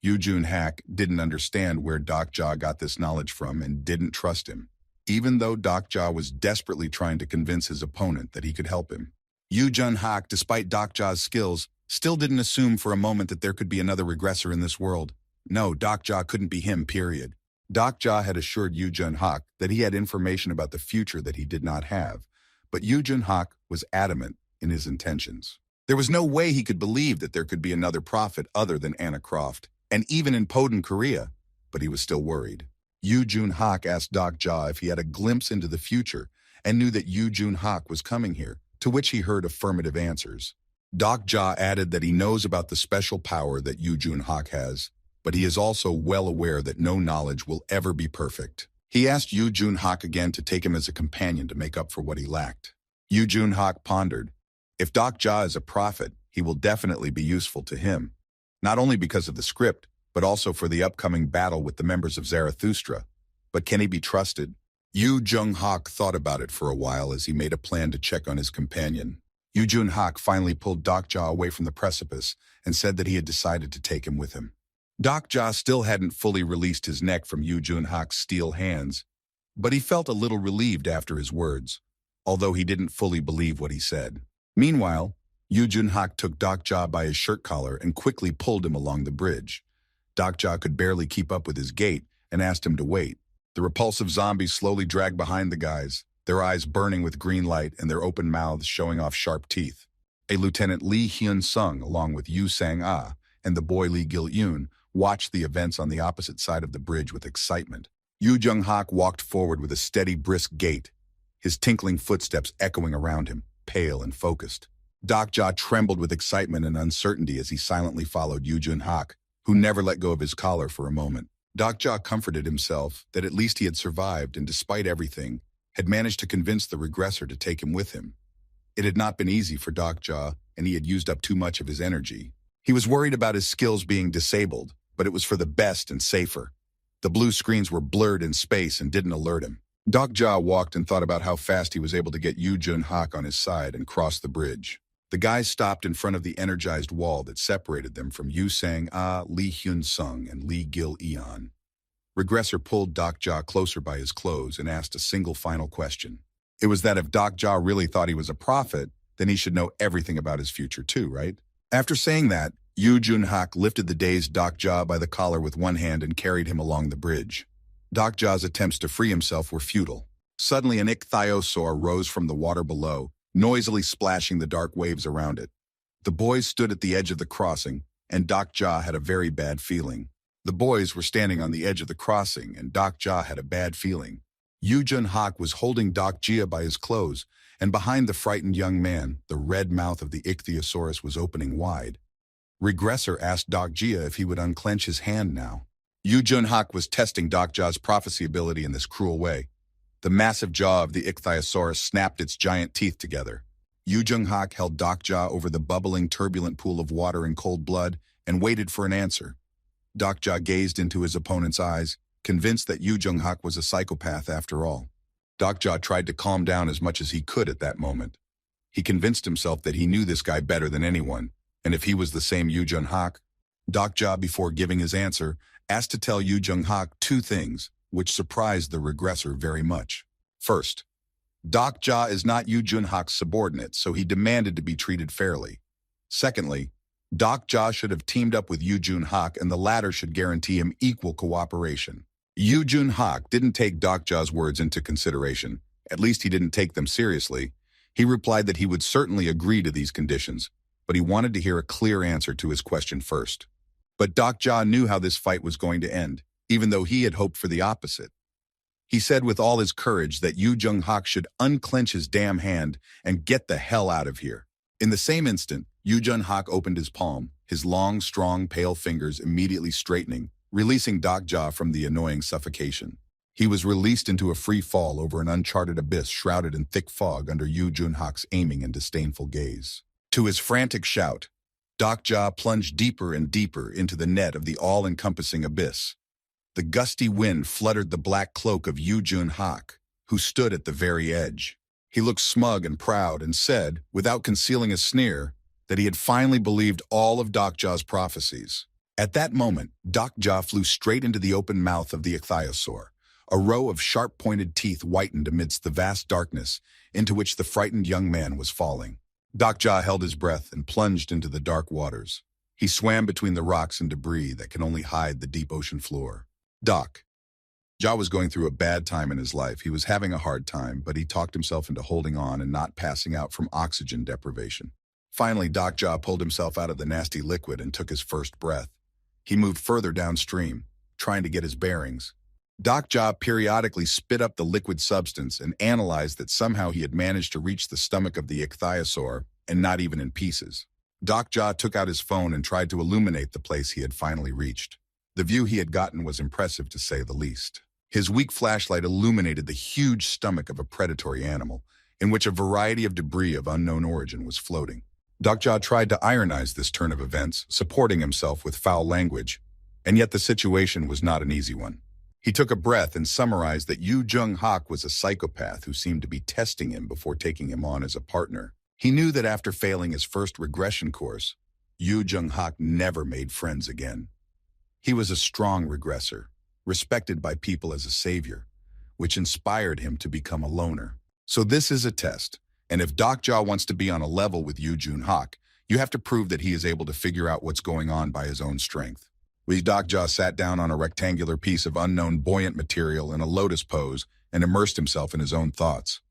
Yu Jun-hak didn't understand where Dokja got this knowledge from and didn't trust him, even though Dokja was desperately trying to convince his opponent that he could help him. Yu Jun-hak, despite Dokja's skills, still didn't assume for a moment that there could be another regressor in this world. No, Dokja couldn't be him, period. Dokja had assured Yu Jun-hak that he had information about the future that he did not have, but Yu Jun-hak was adamant in his intentions. There was no way he could believe that there could be another prophet other than Anna Croft, and even in Podun, Korea, but he was still worried. Yu Jun-hak asked Dokja if he had a glimpse into the future and knew that Yu Jun-hak was coming here, to which he heard affirmative answers. Dokja added that he knows about the special power that Yu Jun-hak has, but he is also well aware that no knowledge will ever be perfect. He asked Yu Jun-hak again to take him as a companion to make up for what he lacked. Yu Jun-hak pondered. If Dokja is a prophet, he will definitely be useful to him, not only because of the script, but also for the upcoming battle with the members of Zarathustra. But can he be trusted? Yu Jun-hak thought about it for a while as he made a plan to check on his companion. Yu Jun-hak finally pulled Dokja away from the precipice and said that he had decided to take him with him. Dokja still hadn't fully released his neck from Yu Jun-hak's steel hands, but he felt a little relieved after his words, although he didn't fully believe what he said. Meanwhile, Yu Jun-hak took Dokja by his shirt collar and quickly pulled him along the bridge. Dokja could barely keep up with his gait and asked him to wait. The repulsive zombies slowly dragged behind the guys, their eyes burning with green light and their open mouths showing off sharp teeth. A Lieutenant Lee Hyun-sung, along with Yu Sang-ah and the boy Lee Gil-yoon, watched the events on the opposite side of the bridge with excitement. Yu Jun-hak walked forward with a steady, brisk gait, his tinkling footsteps echoing around him, pale and focused. Dokja trembled with excitement and uncertainty as he silently followed Yu Jun-hak, who never let go of his collar for a moment. Dokja comforted himself that at least he had survived and, despite everything, had managed to convince the regressor to take him with him. It had not been easy for Dokja, and he had used up too much of his energy. He was worried about his skills being disabled, but it was for the best and safer. The blue screens were blurred in space and didn't alert him. Dokja walked and thought about how fast he was able to get Yu Jun-hak on his side and cross the bridge. The guys stopped in front of the energized wall that separated them from Yu Sang-ah, Lee Hyun-sung, and Lee Gil-eon. Regressor pulled Dokja closer by his clothes and asked a single final question. It was that if Dokja really thought he was a prophet, then he should know everything about his future too, right? After saying that, Yu Jun-hak lifted the dazed Dokja by the collar with one hand and carried him along the bridge. Dokja's attempts to free himself were futile. Suddenly an ichthyosaur rose from the water below, noisily splashing the dark waves around it. The boys stood at the edge of the crossing, and Dokja had a very bad feeling. The boys were standing on the edge of the crossing, and Dokja had a bad feeling. Yu Jun-hak was holding Doc Jia by his clothes, and behind the frightened young man, the red mouth of the ichthyosaurus was opening wide. Regressor asked Doc Jia if he would unclench his hand now. Yu Jun-hak was testing Doc Jia's prophecy ability in this cruel way. The massive jaw of the ichthyosaurus snapped its giant teeth together. Yu Jun-hak held Doc Jia over the bubbling, turbulent pool of water in cold blood and waited for an answer. Doc Jia gazed into his opponent's eyes, convinced that Yu Jun-hak was a psychopath after all. Doc Jia tried to calm down as much as he could at that moment. He convinced himself that he knew this guy better than anyone, and if he was the same Yu Jun-hak, Doc Jia, before giving his answer, asked to tell Yu Jun-hak two things, which surprised the regressor very much. First, Doc Jia is not Yu Jun-hak's subordinate, so he demanded to be treated fairly. Secondly, Doc Jia should have teamed up with Yu Jun-hak, and the latter should guarantee him equal cooperation. Yu Jun-hak didn't take Doc Jia's words into consideration. At least he didn't take them seriously. He replied that he would certainly agree to these conditions, but he wanted to hear a clear answer to his question first. But Doc Jia knew how this fight was going to end, even though he had hoped for the opposite. He said with all his courage that Yu Jun-hak should unclench his damn hand and get the hell out of here. In the same instant, Yu Jun-hak opened his palm, his long, strong, pale fingers immediately straightening, releasing Doc Jia from the annoying suffocation. He was released into a free fall over an uncharted abyss shrouded in thick fog under Yu Jun-hak's aiming and disdainful gaze. To his frantic shout, Doc Jia plunged deeper and deeper into the net of the all-encompassing abyss. The gusty wind fluttered the black cloak of Yu Jun-hak, who stood at the very edge. He looked smug and proud and said, without concealing a sneer, that he had finally believed all of Doc Jia's prophecies. At that moment, Doc Jia flew straight into the open mouth of the ichthyosaur. A row of sharp-pointed teeth whitened amidst the vast darkness into which the frightened young man was falling. Doc Jia held his breath and plunged into the dark waters. He swam between the rocks and debris that can only hide the deep ocean floor. Doc Jia was going through a bad time in his life. He was having a hard time, but he talked himself into holding on and not passing out from oxygen deprivation. Finally, Doc Jia pulled himself out of the nasty liquid and took his first breath. He moved further downstream, trying to get his bearings. Doc Jia periodically spit up the liquid substance and analyzed that somehow he had managed to reach the stomach of the ichthyosaur, and not even in pieces. Doc Jia took out his phone and tried to illuminate the place he had finally reached. The view he had gotten was impressive, to say the least. His weak flashlight illuminated the huge stomach of a predatory animal, in which a variety of debris of unknown origin was floating. Doc Jia tried to ironize this turn of events, supporting himself with foul language, and yet the situation was not an easy one. He took a breath and summarized that Yu Jun-hak was a psychopath who seemed to be testing him before taking him on as a partner. He knew that after failing his first regression course, Yu Jun-hak never made friends again. He was a strong regressor, respected by people as a savior, which inspired him to become a loner. So this is a test, and if Doc Jia wants to be on a level with Yu Jun-hak, you have to prove that he is able to figure out what's going on by his own strength. Doc Jia sat down on a rectangular piece of unknown buoyant material in a lotus pose and immersed himself in his own thoughts.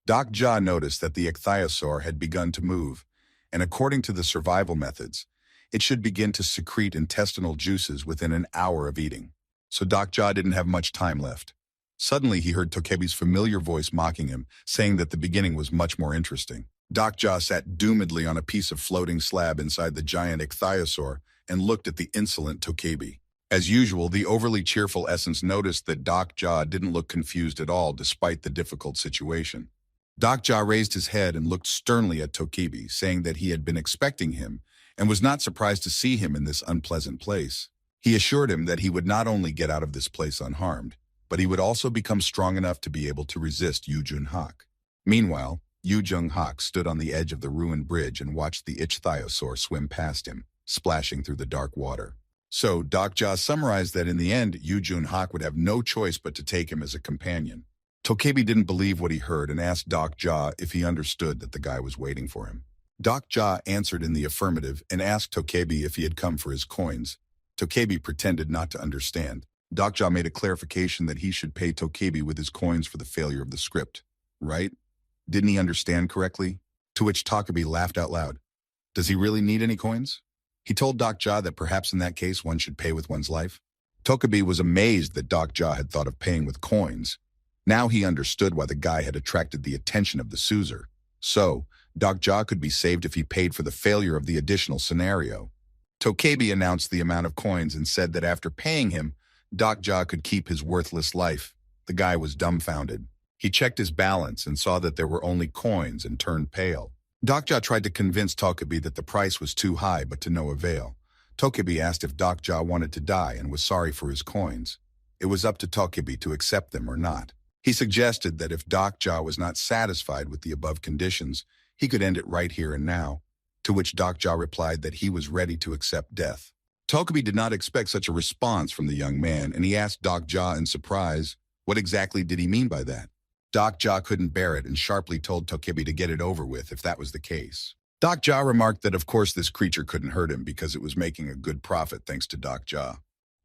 Doc Jia noticed that the ichthyosaur had begun to move, and according to the survival methods, it should begin to secrete intestinal juices within an hour of eating. So Doc Jia didn't have much time left. Suddenly he heard Tokebi's familiar voice mocking him, saying that the beginning was much more interesting. Doc Jia sat doomedly on a piece of floating slab inside the giant ichthyosaur and looked at the insolent Tokebi. As usual, the overly cheerful Essence noticed that Doc Jia didn't look confused at all despite the difficult situation. Doc Jia raised his head and looked sternly at Tokebi, saying that he had been expecting him and was not surprised to see him in this unpleasant place. He assured him that he would not only get out of this place unharmed, but he would also become strong enough to be able to resist Yu Jun-hak. Meanwhile, Yu Jun-hak stood on the edge of the ruined bridge and watched the ichthyosaur swim past him, splashing through the dark water. So, Doc Jia summarized that in the end, Yu Jun-hak would have no choice but to take him as a companion. Tokebi didn't believe what he heard and asked Doc Jia if he understood that the guy was waiting for him. Doc Jia answered in the affirmative and asked Tokebi if he had come for his coins. Tokebi pretended not to understand. Doc Jia made a clarification that he should pay Tokebi with his coins for the failure of the script. Right? Didn't he understand correctly? To which Tokebi laughed out loud. Does he really need any coins? He told Doc Jia that perhaps in that case one should pay with one's life. Tokebi was amazed that Doc Jia had thought of paying with coins. Now he understood why the guy had attracted the attention of the Suzerain. So, Doc Ja could be saved if he paid for the failure of the additional scenario. Tokebi announced the amount of coins and said that after paying him, Doc Ja could keep his worthless life. The guy was dumbfounded. He checked his balance and saw that there were only coins and turned pale. Doc Ja tried to convince Tokebi that the price was too high, but to no avail. Tokebi asked if Doc Ja wanted to die and was sorry for his coins. It was up to Tokebi to accept them or not. He suggested that if Doc Ja was not satisfied with the above conditions, he could end it right here and now, to which Doc Ja replied that he was ready to accept death. Tokebi did not expect such a response from the young man, and he asked Doc Ja in surprise, what exactly did he mean by that? Doc Ja couldn't bear it and sharply told Tokebi to get it over with if that was the case. Doc Ja remarked that of course this creature couldn't hurt him because it was making a good profit thanks to Doc Ja.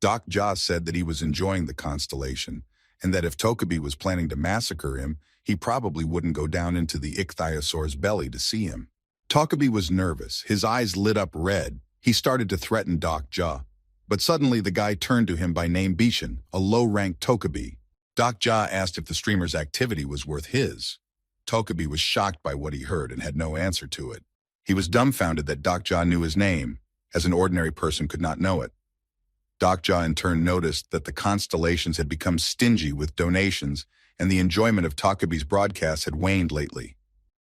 Doc Ja said that he was enjoying the constellation, and that if Tokebi was planning to massacre him, he probably wouldn't go down into the ichthyosaur's belly to see him. Tokebi was nervous. His eyes lit up red. He started to threaten Doc Ja. But suddenly the guy turned to him by name Bishan, a low-ranked Tokebi. Doc Ja asked if the streamer's activity was worth his. Tokebi was shocked by what he heard and had no answer to it. He was dumbfounded that Doc Ja knew his name, as an ordinary person could not know it. Doc Ja in turn noticed that the constellations had become stingy with donations and the enjoyment of Tokebi's broadcasts had waned lately.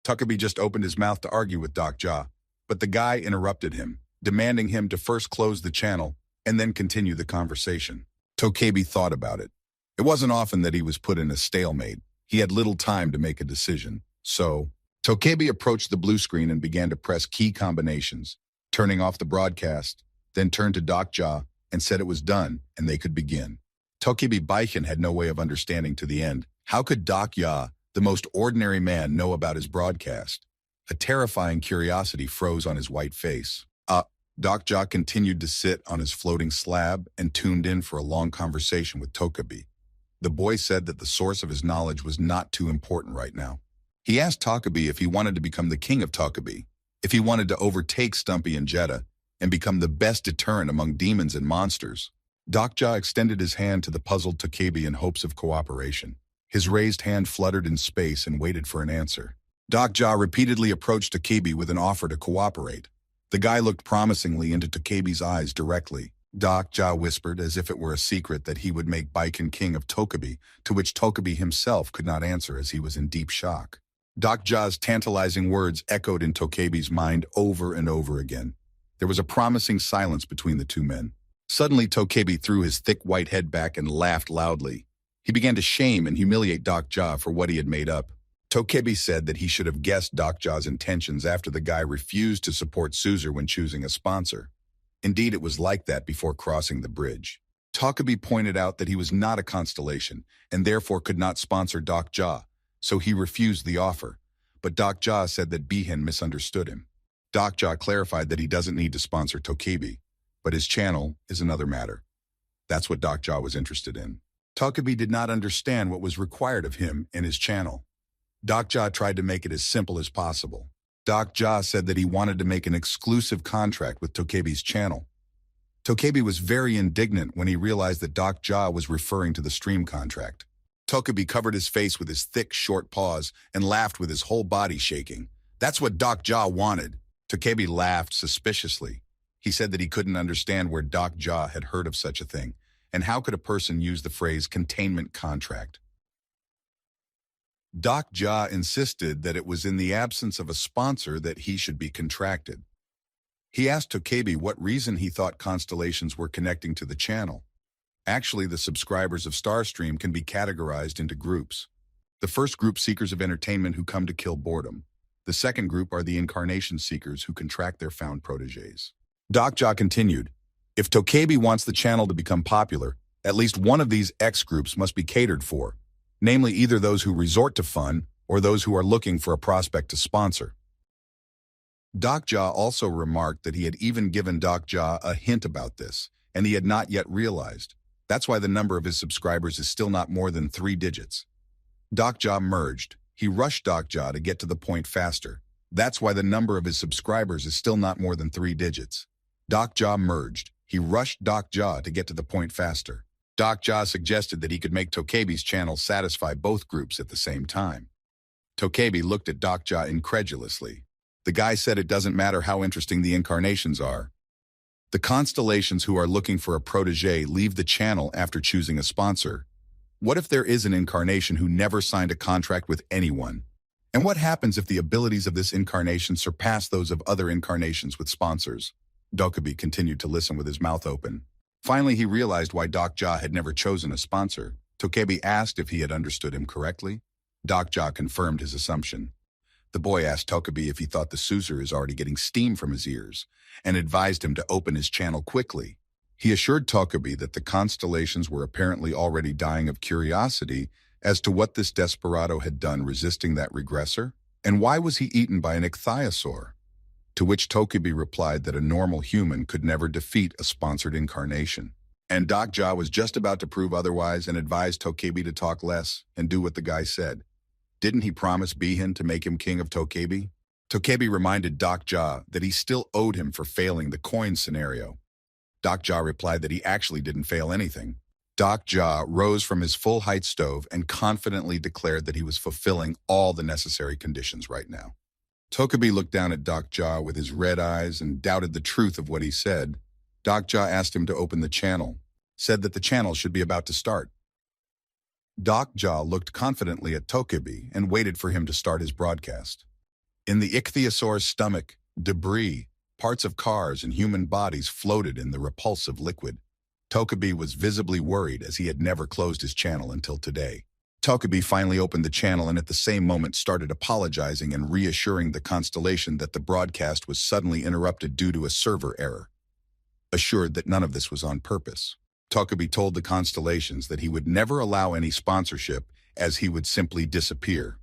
Tokebi just opened his mouth to argue with Doc Ja, but the guy interrupted him, demanding him to first close the channel and then continue the conversation. Tokebi thought about it. It wasn't often that he was put in a stalemate. He had little time to make a decision. So, Tokebi approached the blue screen and began to press key combinations, turning off the broadcast, then turned to Doc Ja and said it was done and they could begin. Tokebi Baichen had no way of understanding to the end. How could Doc Ja, the most ordinary man, know about his broadcast? A terrifying curiosity froze on his white face. Doc Ja continued to sit on his floating slab and tuned in for a long conversation with Tokebi. The boy said that the source of his knowledge was not too important right now. He asked Tokebi if he wanted to become the king of Tokebi, if he wanted to overtake Stumpy and Jetta, and become the best deterrent among demons and monsters. Doc Ja extended his hand to the puzzled Tokebi in hopes of cooperation. His raised hand fluttered in space and waited for an answer. Doc Ja repeatedly approached Tokebi with an offer to cooperate. The guy looked promisingly into Tokebi's eyes directly. Doc Ja whispered, as if it were a secret, that he would make Baiken king of Tokebi, to which Tokebi himself could not answer as he was in deep shock. Doc Ja's tantalizing words echoed in Tokebi's mind over and over again. There was a promising silence between the two men. Suddenly, Tokebi threw his thick white head back and laughed loudly. He began to shame and humiliate Doc Ja for what he had made up. Tokebi said that he should have guessed Doc Ja's intentions after the guy refused to support Suzerain when choosing a sponsor. Indeed, it was like that before crossing the bridge. Tokebi pointed out that he was not a constellation and therefore could not sponsor Doc Ja, so he refused the offer. But Doc Ja said that Bihen misunderstood him. Doc Ja clarified that he doesn't need to sponsor Tokebi, but his channel is another matter. That's what Doc Ja was interested in. Tokebi did not understand what was required of him and his channel. Doc Ja tried to make it as simple as possible. Doc Ja said that he wanted to make an exclusive contract with Tokebi's channel. Tokebi was very indignant when he realized that Doc Ja was referring to the stream contract. Tokebi covered his face with his thick, short paws and laughed with his whole body shaking. That's what Doc Ja wanted. Tokebi laughed suspiciously. He said that he couldn't understand where Doc Ja had heard of such a thing, and how could a person use the phrase containment contract? Doc Ja insisted that it was in the absence of a sponsor that he should be contracted. He asked Tokebi what reason he thought constellations were connecting to the channel. Actually, the subscribers of Starstream can be categorized into groups. The first group, seekers of entertainment who come to kill boredom. The second group are the incarnation seekers who contract their found protégés. Doc Ja continued, if Tokebi wants the channel to become popular, at least one of these X groups must be catered for, namely either those who resort to fun or those who are looking for a prospect to sponsor. Doc Ja also remarked that he had even given Doc Ja a hint about this, and he had not yet realized. That's why the number of his subscribers is still not more than 3 digits. Doc Ja merged. He rushed Doc Ja to get to the point faster. That's why the number of his subscribers is still not more than 3 digits. Doc Ja merged. He rushed Doc Ja to get to the point faster. Doc Ja suggested that he could make Tokebi's channel satisfy both groups at the same time. Tokebi looked at Doc Ja incredulously. The guy said it doesn't matter how interesting the incarnations are. The constellations who are looking for a protege leave the channel after choosing a sponsor. What if there is an incarnation who never signed a contract with anyone? And what happens if the abilities of this incarnation surpass those of other incarnations with sponsors? Dokubi continued to listen with his mouth open. Finally, he realized why Doc Ja had never chosen a sponsor. Tokebi asked if he had understood him correctly. Doc Ja confirmed his assumption. The boy asked Tokebi if he thought the Suzer is already getting steam from his ears, and advised him to open his channel quickly. He assured Tokebi that the constellations were apparently already dying of curiosity as to what this desperado had done resisting that regressor, and why was he eaten by an ichthyosaur? To which Tokebi replied that a normal human could never defeat a sponsored incarnation. And Doc Ja was just about to prove otherwise and advised Tokebi to talk less and do what the guy said. Didn't he promise Bihin to make him king of Tokebi? Tokebi reminded Doc Ja that he still owed him for failing the coin scenario. Doc Ja replied that he actually didn't fail anything. Doc Ja rose from his full-height stove and confidently declared that he was fulfilling all the necessary conditions right now. Tokebi looked down at Doc Ja with his red eyes and doubted the truth of what he said. Doc Ja asked him to open the channel, said that the channel should be about to start. Doc Ja looked confidently at Tokebi and waited for him to start his broadcast. In the ichthyosaur's stomach, debris, parts of cars and human bodies floated in the repulsive liquid. Tokebi was visibly worried as he had never closed his channel until today. Tokebi finally opened the channel and at the same moment started apologizing and reassuring the constellation that the broadcast was suddenly interrupted due to a server error. Assured that none of this was on purpose, Tokebi told the constellations that he would never allow any sponsorship as he would simply disappear.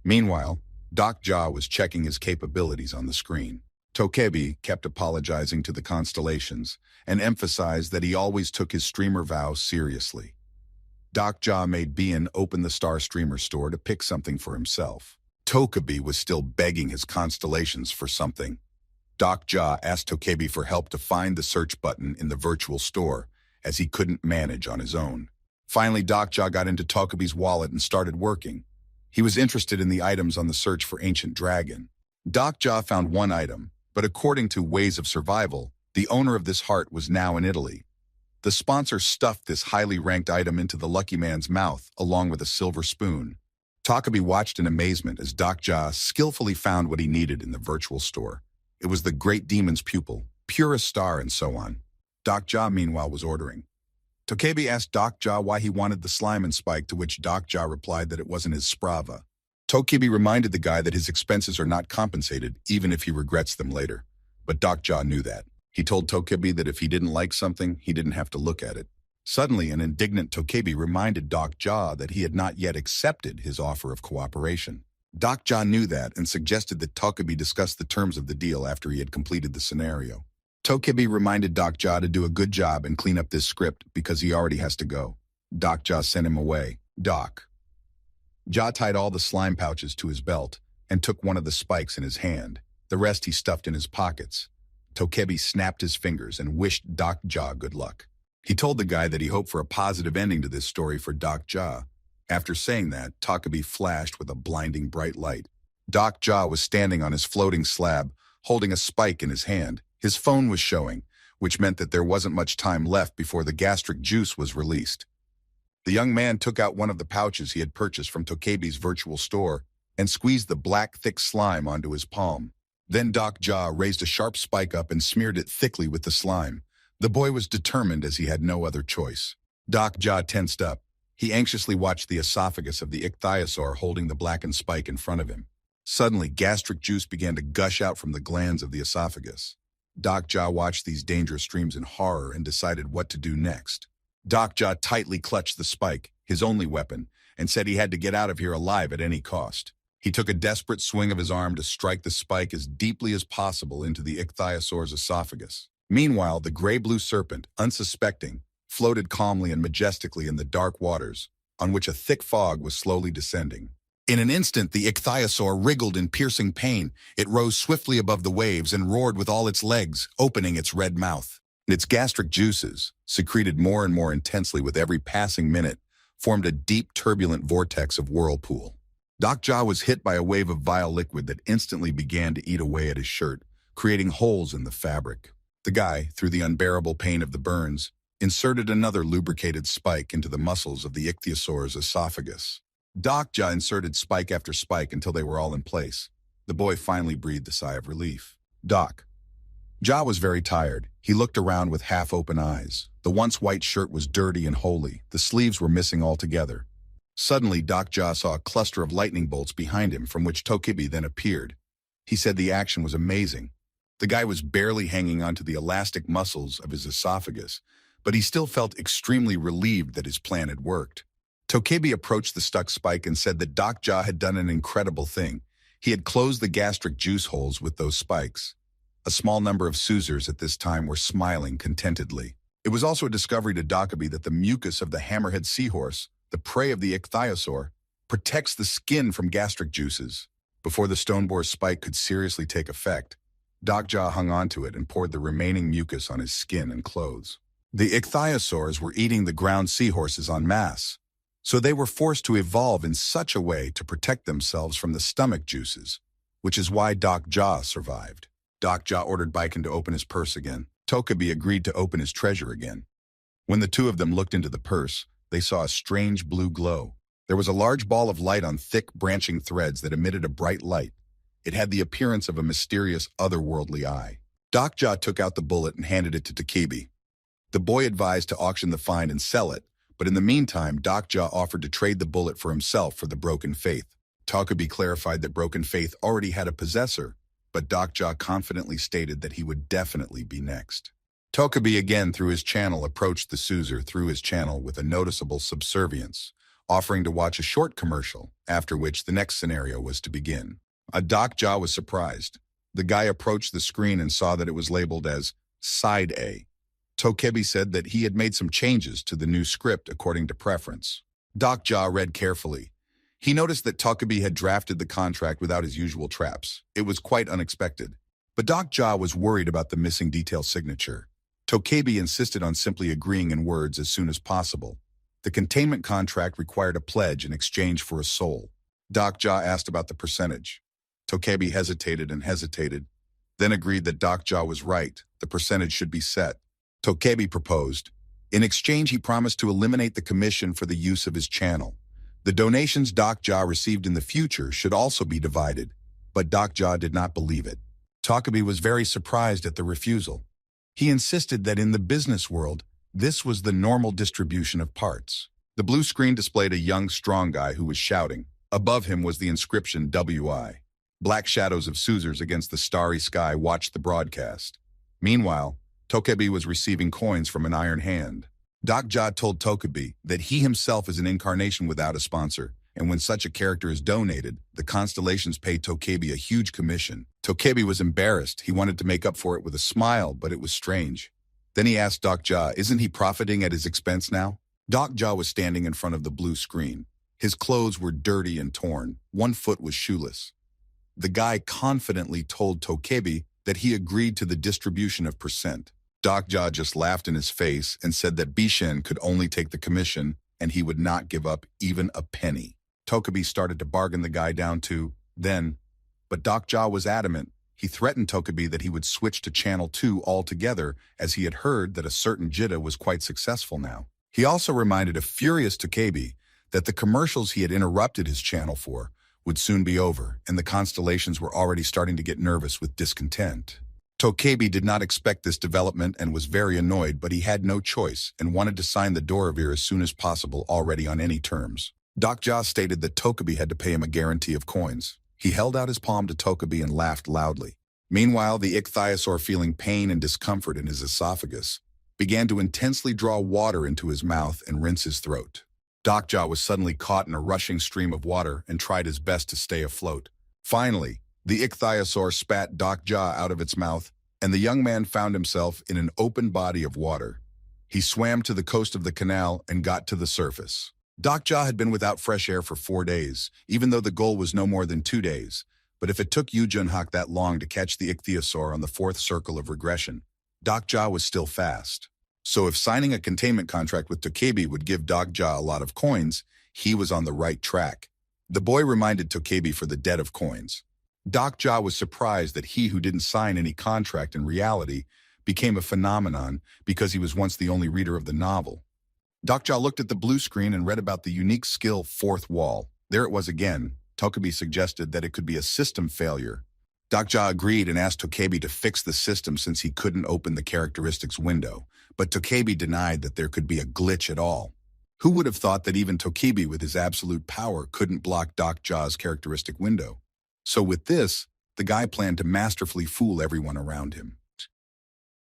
Meanwhile, Doc Ja was checking his capabilities on the screen. Tokebi kept apologizing to the constellations and emphasized that he always took his streamer vows seriously. Doc Ja made Bihin open the Star Streamer store to pick something for himself. Tokebi was still begging his constellations for something. Doc Ja asked Tokebi for help to find the search button in the virtual store, as he couldn't manage on his own. Finally, Doc Ja got into Tokebi's wallet and started working. He was interested in the items on the search for Ancient Dragon. Doc Ja found one item, but according to Ways of Survival, the owner of this heart was now in Italy. The sponsor stuffed this highly ranked item into the lucky man's mouth, along with a silver spoon. Tokebi watched in amazement as Doc Ja skillfully found what he needed in the virtual store. It was the great demon's pupil, purest star, and so on. Doc Ja, meanwhile, was ordering. Tokebi asked Doc Ja why he wanted the slime and spike, to which Doc Ja replied that it wasn't his sprava. Tokebi reminded the guy that his expenses are not compensated, even if he regrets them later. But Doc Ja knew that. He told Tokebi that if he didn't like something, he didn't have to look at it. Suddenly, an indignant Tokebi reminded Doc Ja that he had not yet accepted his offer of cooperation. Doc Ja knew that and suggested that Tokebi discuss the terms of the deal after he had completed the scenario. Tokebi reminded Doc Ja to do a good job and clean up this script because he already has to go. Doc Ja sent him away. Doc Ja tied all the slime pouches to his belt and took one of the spikes in his hand. The rest he stuffed in his pockets. Tokebi snapped his fingers and wished Doc Ja good luck. He told the guy that he hoped for a positive ending to this story for Doc Ja. After saying that, Tokebi flashed with a blinding bright light. Doc Ja was standing on his floating slab, holding a spike in his hand. His phone was showing, which meant that there wasn't much time left before the gastric juice was released. The young man took out one of the pouches he had purchased from Tokebi's virtual store and squeezed the black, thick slime onto his palm. Then Doc Ja raised a sharp spike up and smeared it thickly with the slime. The boy was determined as he had no other choice. Doc Ja tensed up. He anxiously watched the esophagus of the ichthyosaur holding the blackened spike in front of him. Suddenly, gastric juice began to gush out from the glands of the esophagus. Doc Ja watched these dangerous streams in horror and decided what to do next. Doc Ja tightly clutched the spike, his only weapon, and said he had to get out of here alive at any cost. He took a desperate swing of his arm to strike the spike as deeply as possible into the ichthyosaur's esophagus. Meanwhile, the gray-blue serpent, unsuspecting, floated calmly and majestically in the dark waters, on which a thick fog was slowly descending. In an instant, the ichthyosaur wriggled in piercing pain. It rose swiftly above the waves and roared with all its legs, opening its red mouth. And its gastric juices, secreted more and more intensely with every passing minute, formed a deep, turbulent vortex of whirlpool. Doc Ja was hit by a wave of vile liquid that instantly began to eat away at his shirt, creating holes in the fabric. The guy, through the unbearable pain of the burns, inserted another lubricated spike into the muscles of the ichthyosaur's esophagus. Doc Ja inserted spike after spike until they were all in place. The boy finally breathed a sigh of relief. Doc Ja was very tired. He looked around with half-open eyes. The once white shirt was dirty and holey. The sleeves were missing altogether. Suddenly, Doc Ja saw a cluster of lightning bolts behind him from which Tokibi then appeared. He said the action was amazing. The guy was barely hanging onto the elastic muscles of his esophagus, but he still felt extremely relieved that his plan had worked. Tokibi approached the stuck spike and said that Doc Ja had done an incredible thing. He had closed the gastric juice holes with those spikes. A small number of Susers at this time were smiling contentedly. It was also a discovery to Dokibi that the mucus of the hammerhead seahorse, the prey of the ichthyosaur, protects the skin from gastric juices. Before the stone boar's spike could seriously take effect, Doc Ja hung onto it and poured the remaining mucus on his skin and clothes. The ichthyosaurs were eating the ground seahorses en masse, so they were forced to evolve in such a way to protect themselves from the stomach juices, which is why Doc Ja survived. Doc Ja ordered Baiken to open his purse again. Tokibi agreed to open his treasure again. When the two of them looked into the purse, they saw a strange blue glow. There was a large ball of light on thick, branching threads that emitted a bright light. It had the appearance of a mysterious, otherworldly eye. Doc Ja took out the bullet and handed it to Tokibi. The boy advised to auction the find and sell it, but in the meantime, Doc Ja offered to trade the bullet for himself for the Broken Faith. Tokibi clarified that Broken Faith already had a possessor, but Doc Ja confidently stated that he would definitely be next. Tokibi again, through his channel, approached the Suzer through his channel with a noticeable subservience, offering to watch a short commercial, after which the next scenario was to begin. Doc Ja was surprised. The guy approached the screen and saw that it was labeled as Side A. Tokibi said that he had made some changes to the new script according to preference. Doc Ja read carefully. He noticed that Tokibi had drafted the contract without his usual traps. It was quite unexpected. But Doc Ja was worried about the missing detail signature. Tokibi insisted on simply agreeing in words as soon as possible. The containment contract required a pledge in exchange for a soul. Doc Ja asked about the percentage. Tokibi hesitated and hesitated, then agreed that Doc Ja was right. The percentage should be set. Tokibi proposed. In exchange, he promised to eliminate the commission for the use of his channel. The donations Doc Ja received in the future should also be divided, but Doc Ja did not believe it. Tokibi was very surprised at the refusal. He insisted that in the business world, this was the normal distribution of parts. The blue screen displayed a young, strong guy who was shouting. Above him was the inscription WI. Black shadows of Susers against the starry sky watched the broadcast. Meanwhile, Tokibi was receiving coins from an iron hand. Doc Ja told Tokibi that he himself is an incarnation without a sponsor, and when such a character is donated, the constellations pay Tokibi a huge commission. Tokibi was embarrassed. He wanted to make up for it with a smile, but it was strange. Then he asked Doc Ja, isn't he profiting at his expense now? Doc Ja was standing in front of the blue screen. His clothes were dirty and torn. One foot was shoeless. The guy confidently told Tokibi that he agreed to the distribution of percent. Doc Ja just laughed in his face and said that Bishen could only take the commission and he would not give up even a penny. Tokibi started to bargain the guy down to then, but Doc Ja was adamant. He threatened Tokibi that he would switch to Channel 2 altogether, as he had heard that a certain Jita was quite successful now. He also reminded a furious Tokibi that the commercials he had interrupted his channel for would soon be over, and the constellations were already starting to get nervous with discontent. Tokibi did not expect this development and was very annoyed, but he had no choice and wanted to sign the Doravir as soon as possible, already on any terms. Doc Ja stated that Tokibi had to pay him a guarantee of coins. He held out his palm to Tokibi and laughed loudly. Meanwhile, the ichthyosaur, feeling pain and discomfort in his esophagus, began to intensely draw water into his mouth and rinse his throat. Doc Ja was suddenly caught in a rushing stream of water and tried his best to stay afloat. Finally, the ichthyosaur spat Doc Ja out of its mouth, and the young man found himself in an open body of water. He swam to the coast of the canal and got to the surface. Doc Ja had been without fresh air for 4 days, even though the goal was no more than 2 days. But if it took Yu Junhak that long to catch the ichthyosaur on the 4th circle of regression, Doc Ja was still fast. So if signing a containment contract with Tokebi would give Doc Ja a lot of coins, he was on the right track. The boy reminded Tokebi for the debt of coins. Doc Ja was surprised that he who didn't sign any contract in reality became a phenomenon because he was once the only reader of the novel. Doc Ja looked at the blue screen and read about the unique skill Fourth Wall. There it was again. Tokebi suggested that it could be a system failure. Doc Ja agreed and asked Tokebi to fix the system since he couldn't open the characteristics window, but Tokebi denied that there could be a glitch at all. Who would have thought that even Tokebi with his absolute power couldn't block Doc Ja's characteristic window? So with this, the guy planned to masterfully fool everyone around him.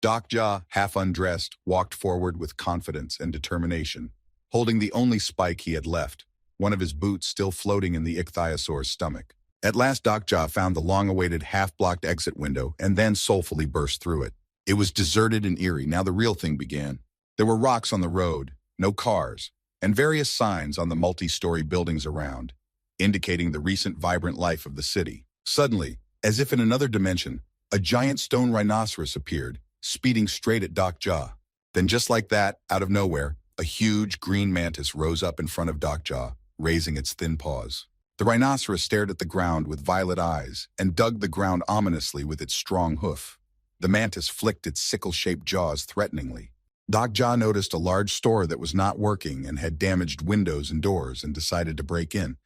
Doc Ja, half undressed, walked forward with confidence and determination, holding the only spike he had left, one of his boots still floating in the ichthyosaur's stomach. At last Doc Ja found the long-awaited half-blocked exit window and then soulfully burst through it. It was deserted and eerie. Now the real thing began. There were rocks on the road, no cars, and various signs on the multi-story buildings around, indicating the recent vibrant life of the city. Suddenly, as if in another dimension, a giant stone rhinoceros appeared, speeding straight at Doc Ja. Then just like that, out of nowhere, a huge green mantis rose up in front of Doc Ja, raising its thin paws. The rhinoceros stared at the ground with violet eyes and dug the ground ominously with its strong hoof. The mantis flicked its sickle-shaped jaws threateningly. Doc Ja noticed a large store that was not working and had damaged windows and doors and decided to break in.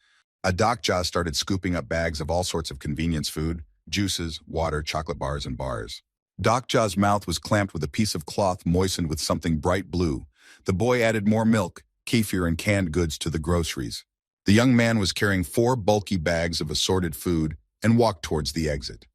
Doc Ja started scooping up bags of all sorts of convenience food, juices, water, chocolate bars, and bars. Doc Ja's mouth was clamped with a piece of cloth moistened with something bright blue. The boy added more milk, kefir, and canned goods to the groceries. The young man was carrying 4 bulky bags of assorted food and walked towards the exit.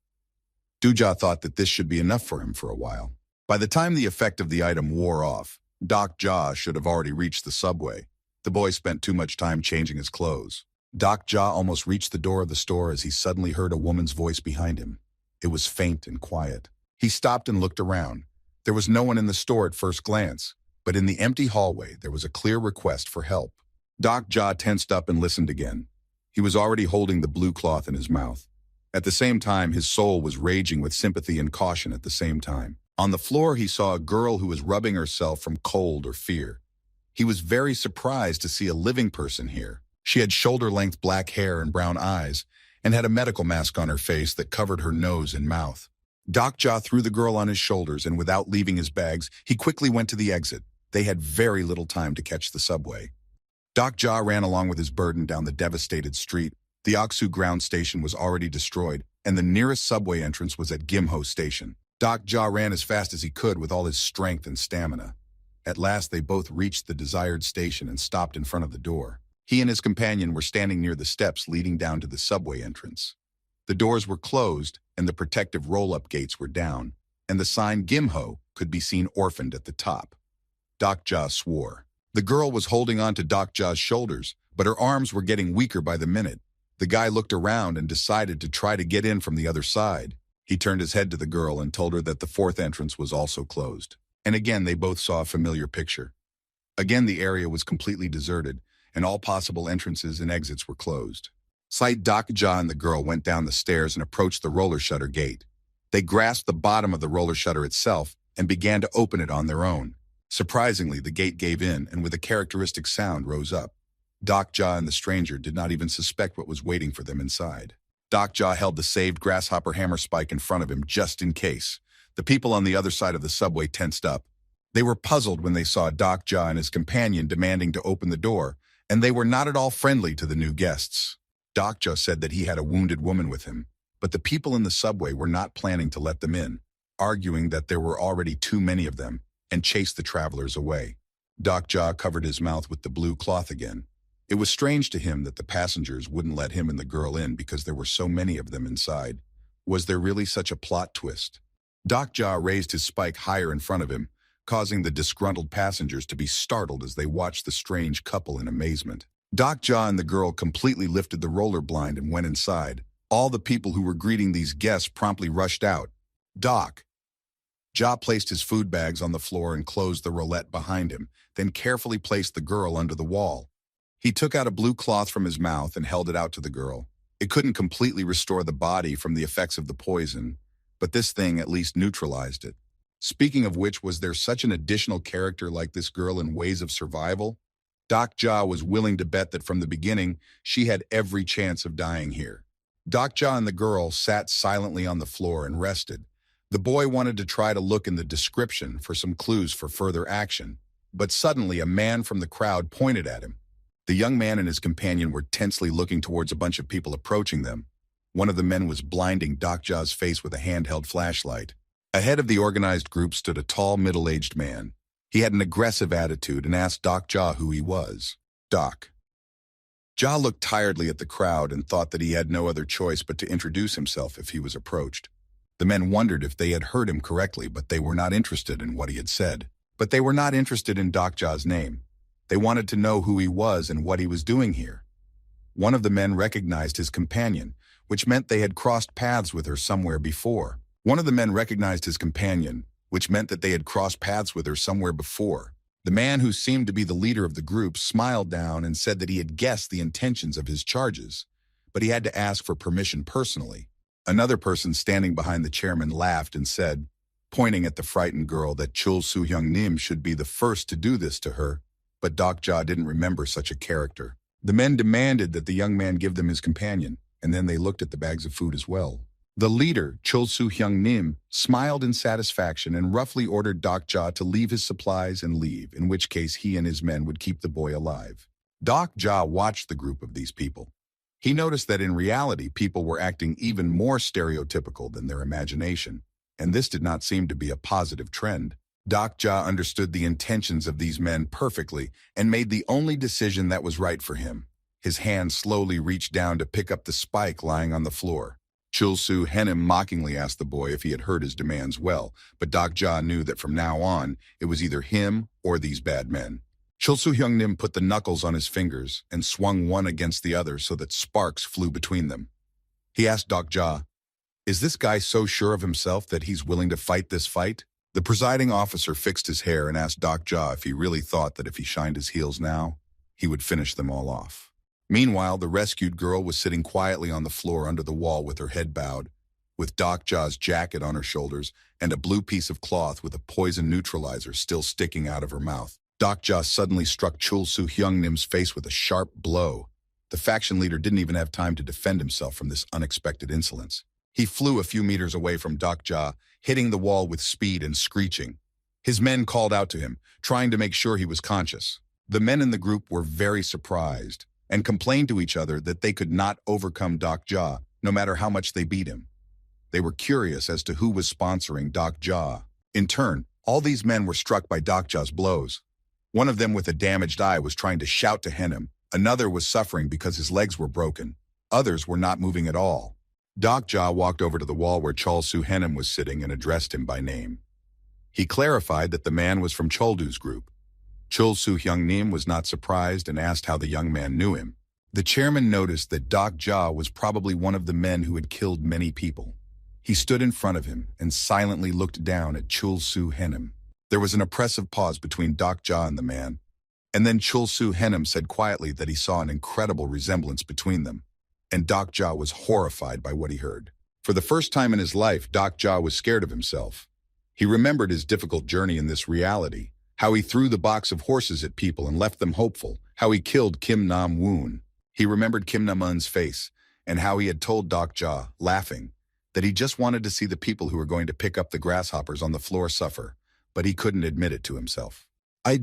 Doja thought that this should be enough for him for a while. By the time the effect of the item wore off, Doc Ja should have already reached the subway. The boy spent too much time changing his clothes. Doc Ja almost reached the door of the store as he suddenly heard a woman's voice behind him. It was faint and quiet. He stopped and looked around. There was no one in the store at first glance, but in the empty hallway there was a clear request for help. Doc Ja tensed up and listened again. He was already holding the blue cloth in his mouth. At the same time, his soul was raging with sympathy and caution at the same time. On the floor, he saw a girl who was rubbing herself from cold or fear. He was very surprised to see a living person here. She had shoulder-length black hair and brown eyes, and had a medical mask on her face that covered her nose and mouth. Doc Ja threw the girl on his shoulders, and without leaving his bags, he quickly went to the exit. They had very little time to catch the subway. Doc Ja ran along with his burden down the devastated street. The Aksu ground station was already destroyed, and the nearest subway entrance was at Gimho Station. Doc Ja ran as fast as he could with all his strength and stamina. At last, they both reached the desired station and stopped in front of the door. He and his companion were standing near the steps leading down to the subway entrance. The doors were closed, and the protective roll-up gates were down, and the sign Gimho could be seen orphaned at the top. Doc Ja swore. The girl was holding on to Doc Ja's shoulders, but her arms were getting weaker by the minute. The guy looked around and decided to try to get in from the other side. He turned his head to the girl and told her that the fourth entrance was also closed. And again, they both saw a familiar picture. Again, the area was completely deserted, and all possible entrances and exits were closed. Doc Ja and the girl went down the stairs and approached the roller shutter gate. They grasped the bottom of the roller shutter itself and began to open it on their own. Surprisingly, the gate gave in and with a characteristic sound rose up. Doc Ja and the stranger did not even suspect what was waiting for them inside. Doc Ja held the saved grasshopper hammer spike in front of him just in case. The people on the other side of the subway tensed up. They were puzzled when they saw Doc Ja and his companion demanding to open the door, and they were not at all friendly to the new guests. Doc Ja said that he had a wounded woman with him, but the people in the subway were not planning to let them in, arguing that there were already too many of them, and chased the travelers away. Doc Ja covered his mouth with the blue cloth again. It was strange to him that the passengers wouldn't let him and the girl in because there were so many of them inside. Was there really such a plot twist? Doc Ja raised his spike higher in front of him, causing the disgruntled passengers to be startled as they watched the strange couple in amazement. Doc Ja and the girl completely lifted the roller blind and went inside. All the people who were greeting these guests promptly rushed out. Doc Ja placed his food bags on the floor and closed the roulette behind him, then carefully placed the girl under the wall. He took out a blue cloth from his mouth and held it out to the girl. It couldn't completely restore the body from the effects of the poison, but this thing at least neutralized it. Speaking of which, was there such an additional character like this girl in Ways of Survival? Doc Ja was willing to bet that from the beginning, she had every chance of dying here. Doc Ja and the girl sat silently on the floor and rested. The boy wanted to try to look in the description for some clues for further action, but suddenly a man from the crowd pointed at him. The young man and his companion were tensely looking towards a bunch of people approaching them. One of the men was blinding Doc Ja's face with a handheld flashlight. Ahead of the organized group stood a tall, middle-aged man. He had an aggressive attitude and asked Doc Ja who he was. Doc. Ja looked tiredly at the crowd and thought that he had no other choice but to introduce himself if he was approached. The men wondered if they had heard him correctly, but they were not interested in what he had said. But they were not interested in Doc Ja's name. They wanted to know who he was and what he was doing here. One of the men recognized his companion, which meant they had crossed paths with her somewhere before. The man who seemed to be the leader of the group smiled down and said that he had guessed the intentions of his charges, but he had to ask for permission personally. Another person standing behind the chairman laughed and said, pointing at the frightened girl, that Chul Soo-hyung Nim should be the first to do this to her, but Doc Ja didn't remember such a character. The men demanded that the young man give them his companion, and then they looked at the bags of food as well. The leader, Chul Soo-hyung Nim, smiled in satisfaction and roughly ordered Doc Ja to leave his supplies and leave, in which case he and his men would keep the boy alive. Doc Ja watched the group of these people. He noticed that in reality, people were acting even more stereotypical than their imagination, and this did not seem to be a positive trend. Doc Ja understood the intentions of these men perfectly and made the only decision that was right for him. His hand slowly reached down to pick up the spike lying on the floor. Chul Soo-hyung mockingly asked the boy if he had heard his demands well, but Doc Ja knew that from now on, it was either him or these bad men. Chul Soo-hyung Nim put the knuckles on his fingers and swung one against the other so that sparks flew between them. He asked Doc Ja, "Is this guy so sure of himself that he's willing to fight this fight?" The presiding officer fixed his hair and asked Doc Ja if he really thought that if he shined his heels now, he would finish them all off. Meanwhile, the rescued girl was sitting quietly on the floor under the wall with her head bowed, with Doc Ja's jacket on her shoulders and a blue piece of cloth with a poison neutralizer still sticking out of her mouth. Doc Ja suddenly struck Chul Soo-hyung Nim's face with a sharp blow. The faction leader didn't even have time to defend himself from this unexpected insolence. He flew a few meters away from Doc Ja, hitting the wall with speed and screeching. His men called out to him, trying to make sure he was conscious. The men in the group were very surprised and complained to each other that they could not overcome Doc Ja, no matter how much they beat him. They were curious as to who was sponsoring Doc Ja. In turn, all these men were struck by Doc Ja's blows. One of them with a damaged eye was trying to shout to Henim. Another was suffering because his legs were broken. Others were not moving at all. Doc Ja walked over to the wall where Chul Soo-hyung was sitting and addressed him by name. He clarified that the man was from Choldu's group. Chul Soo-hyung Nim was not surprised and asked how the young man knew him. The chairman noticed that Doc Ja was probably one of the men who had killed many people. He stood in front of him and silently looked down at Chul Soo-hyung. There was an oppressive pause between Doc Ja and the man, and then Chul Soo-hyung said quietly that he saw an incredible resemblance between them, and Doc Ja was horrified by what he heard. For the first time in his life, Doc Ja was scared of himself. He remembered his difficult journey in this reality, how he threw the box of horses at people and left them hopeful, how he killed Kim Nam-woon. He remembered Kim Nam-un's face, and how he had told Doc Ja, laughing, that he just wanted to see the people who were going to pick up the grasshoppers on the floor suffer, but he couldn't admit it to himself.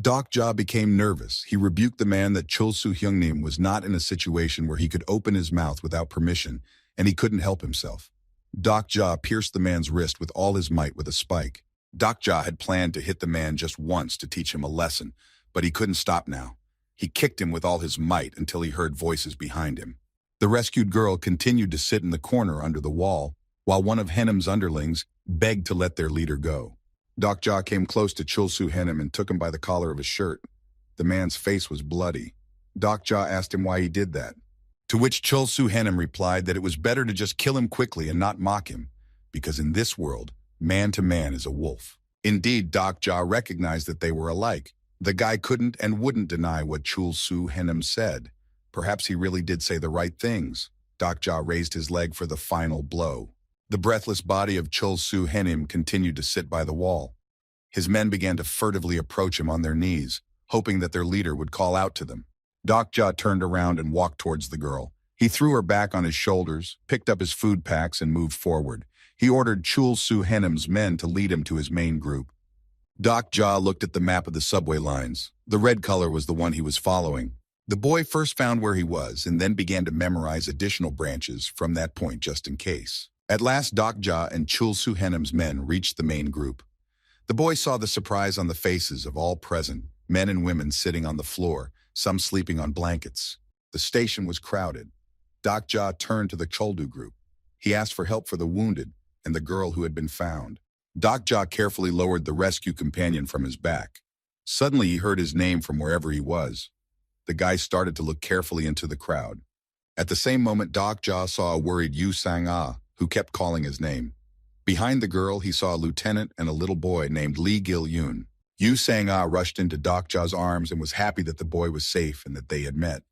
Doc Ja became nervous. He rebuked the man that Chul Soo-hyung Nim was not in a situation where he could open his mouth without permission, and he couldn't help himself. Doc Ja pierced the man's wrist with all his might with a spike. Doc Ja had planned to hit the man just once to teach him a lesson, but he couldn't stop now. He kicked him with all his might until he heard voices behind him. The rescued girl continued to sit in the corner under the wall, while one of Henim's underlings begged to let their leader go. Doc Ja came close to Chul Soo-hyung and took him by the collar of his shirt. The man's face was bloody. Doc Ja asked him why he did that, to which Chul Soo-hyung replied that it was better to just kill him quickly and not mock him, because in this world, man to man is a wolf. Indeed, Doc Ja recognized that they were alike. The guy couldn't and wouldn't deny what Chul Soo-hyung said. Perhaps he really did say the right things. Doc Ja raised his leg for the final blow. The breathless body of Chul Soo-hyung continued to sit by the wall. His men began to furtively approach him on their knees, hoping that their leader would call out to them. Dokja turned around and walked towards the girl. He threw her back on his shoulders, picked up his food packs, and moved forward. He ordered Chul Su Henim's men to lead him to his main group. Dokja looked at the map of the subway lines. The red color was the one he was following. The boy first found where he was and then began to memorize additional branches from that point just in case. At last, Dokja and Chul Su Henim's men reached the main group. The boy saw the surprise on the faces of all present, men and women sitting on the floor, some sleeping on blankets. The station was crowded. Dokja turned to the Choldu group. He asked for help for the wounded and the girl who had been found. Dokja carefully lowered the rescue companion from his back. Suddenly he heard his name from wherever he was. The guy started to look carefully into the crowd. At the same moment, Dokja saw a worried Yu Sang-ah, who kept calling his name. Behind the girl, he saw a lieutenant and a little boy named Lee Gil-yoon. Yu Sang-ah rushed into Dokja's arms and was happy that the boy was safe and that they had met.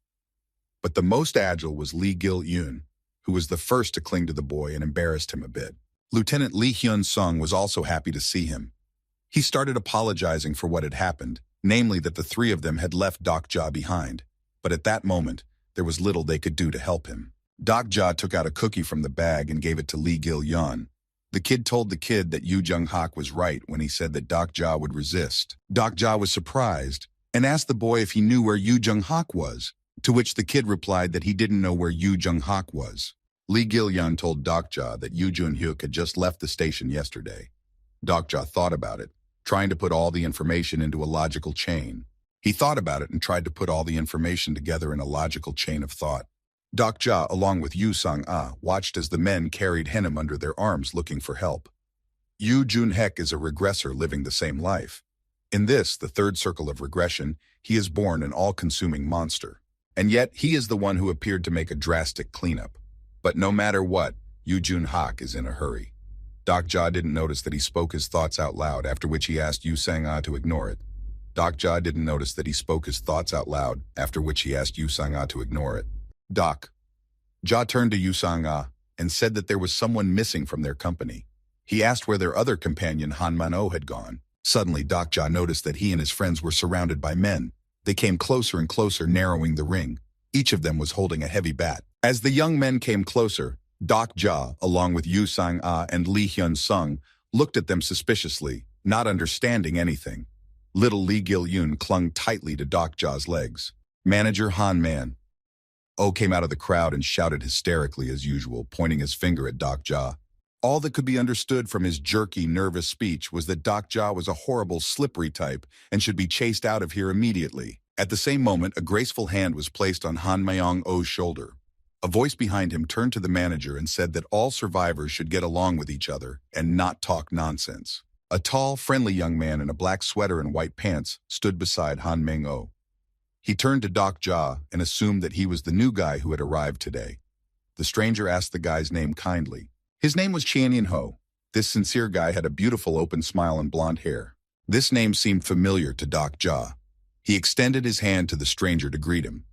But the most agile was Lee Gil-yoon, who was the first to cling to the boy and embarrassed him a bit. Lieutenant Lee Hyun-sung was also happy to see him. He started apologizing for what had happened, namely that the three of them had left Dokja behind. But at that moment, there was little they could do to help him. Dokja took out a cookie from the bag and gave it to Lee Gil-yeon. The kid told the kid that Yu Jung-hak was right when he said that Dokja would resist. Dokja was surprised and asked the boy if he knew where Yu Jung-hak was, to which the kid replied that he didn't know where Yu Jung-hak was. Lee Gil-yeon told Dokja that Yu Jun-hyuk had just left the station yesterday. Dokja thought about it, trying to put all the information into a logical chain. He thought about it and tried to put all the information together in a logical chain of thought. Dokja, along with Yu Sang-ah, watched as the men carried Henim under their arms looking for help. Yu Jun-hek is a regressor living the same life. In this, the third circle of regression, he is born an all-consuming monster. And yet, he is the one who appeared to make a drastic cleanup. But no matter what, Yu Jun-hak is in a hurry. Dokja didn't notice that he spoke his thoughts out loud, after which he asked Yu Sang-ah to ignore it. Dokja didn't notice that he spoke his thoughts out loud, after which he asked Yu Sang-ah to ignore it. Ja turned to Yu Sang-ah and said that there was someone missing from their company. He asked where their other companion Han Man-oh had gone. Suddenly, Dokja noticed that he and his friends were surrounded by men. They came closer and closer, narrowing the ring. Each of them was holding a heavy bat. As the young men came closer, Dokja, along with Yu Sang-ah and Lee Hyun-sung, looked at them suspiciously, not understanding anything. Little Lee Gil-yoon clung tightly to Dokja's legs. Manager Han Man-oh came out of the crowd and shouted hysterically as usual, pointing his finger at Dokja. All that could be understood from his jerky, nervous speech was that Dokja was a horrible, slippery type and should be chased out of here immediately. At the same moment, a graceful hand was placed on Han Mayong-oh's shoulder. A voice behind him turned to the manager and said that all survivors should get along with each other and not talk nonsense. A tall, friendly young man in a black sweater and white pants stood beside Han Meng-oh. He turned to Dokja and assumed that he was the new guy who had arrived today. The stranger asked the guy's name kindly. His name was Chien-yin-ho. This sincere guy had a beautiful open smile and blonde hair. This name seemed familiar to Dokja. He extended his hand to the stranger to greet him.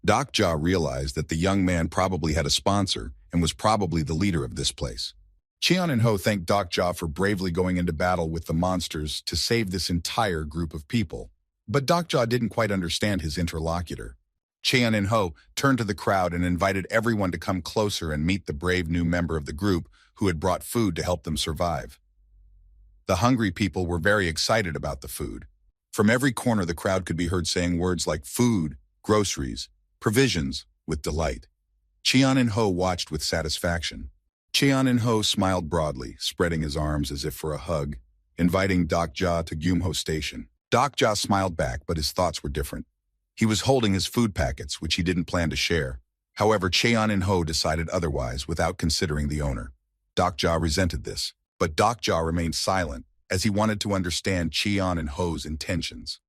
Dokja realized that the young man probably had a sponsor and was probably the leader of this place. Chien-yin-ho thanked Dokja for bravely going into battle with the monsters to save this entire group of people. But Dokja didn't quite understand his interlocutor. Chien-yin-ho turned to the crowd and invited everyone to come closer and meet the brave new member of the group who had brought food to help them survive. The hungry people were very excited about the food. From every corner, the crowd could be heard saying words like food, groceries, provisions, with delight. Chien-yin-ho watched with satisfaction. Chien-yin-ho smiled broadly, spreading his arms as if for a hug, inviting Dokja to Gyumho Station. Dokja smiled back, but his thoughts were different. He was holding his food packets, which he didn't plan to share. However, Chien-yin-ho decided otherwise without considering the owner. Dokja resented this, but Dokja remained silent as he wanted to understand Chien-yin-ho's intentions.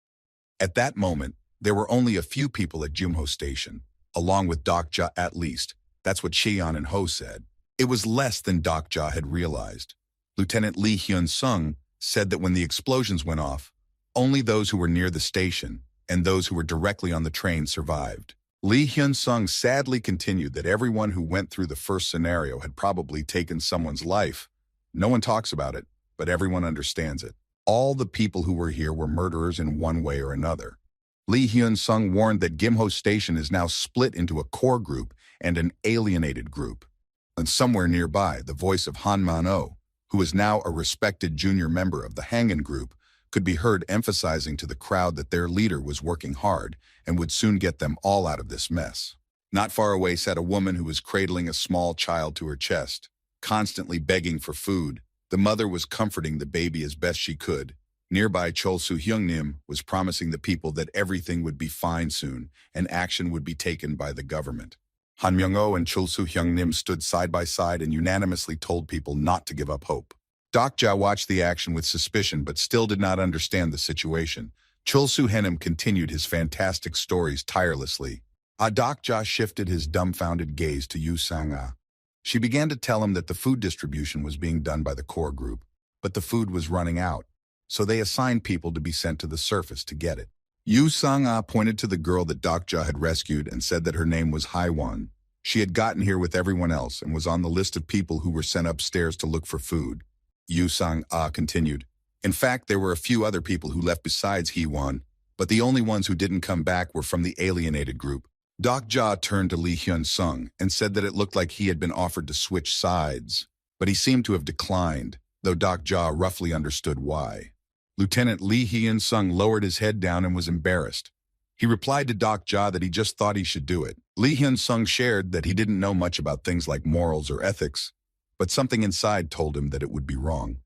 At that moment, there were only a few people at Gyumho Station, along with Dokja at least. That's what Chien-yin-ho said. It was less than Dokja had realized. Lieutenant Lee Hyun-sung said that when the explosions went off, only those who were near the station and those who were directly on the train survived. Lee Hyun-sung sadly continued that everyone who went through the first scenario had probably taken someone's life. No one talks about it, but everyone understands it. All the people who were here were murderers in one way or another. Lee Hyun-sung warned that Gimho Station is now split into a core group and an alienated group. And somewhere nearby, the voice of Han Man-oh, who is now a respected junior member of the Hangan group, could be heard emphasizing to the crowd that their leader was working hard and would soon get them all out of this mess. Not far away sat a woman who was cradling a small child to her chest, constantly begging for food. The mother was comforting the baby as best she could. Nearby, Chol Soo-hyung-nim was promising the people that everything would be fine soon and action would be taken by the government. Han Myung-oh and Chol Soo-hyung-nim stood side by side and unanimously told people not to give up hope. Dokja watched the action with suspicion but still did not understand the situation. Chol Soo-hyung-nim continued his fantastic stories tirelessly. Dokja shifted his dumbfounded gaze to Yu Sang-ah. She began to tell him that the food distribution was being done by the core group, but the food was running out, so they assigned people to be sent to the surface to get it. Yu Sang-ah pointed to the girl that Dokja had rescued and said that her name was Haiwan. She had gotten here with everyone else and was on the list of people who were sent upstairs to look for food. Yu Sang-ah continued. In fact, there were a few other people who left besides Haiwan, but the only ones who didn't come back were from the alienated group. Dokja turned to Lee Hyun-sung and said that it looked like he had been offered to switch sides, but he seemed to have declined, though Dokja roughly understood why. Lieutenant Lee Hyun-sung lowered his head down and was embarrassed. He replied to Dokja that he just thought he should do it. Lee Hyun-sung shared that he didn't know much about things like morals or ethics, but something inside told him that it would be wrong.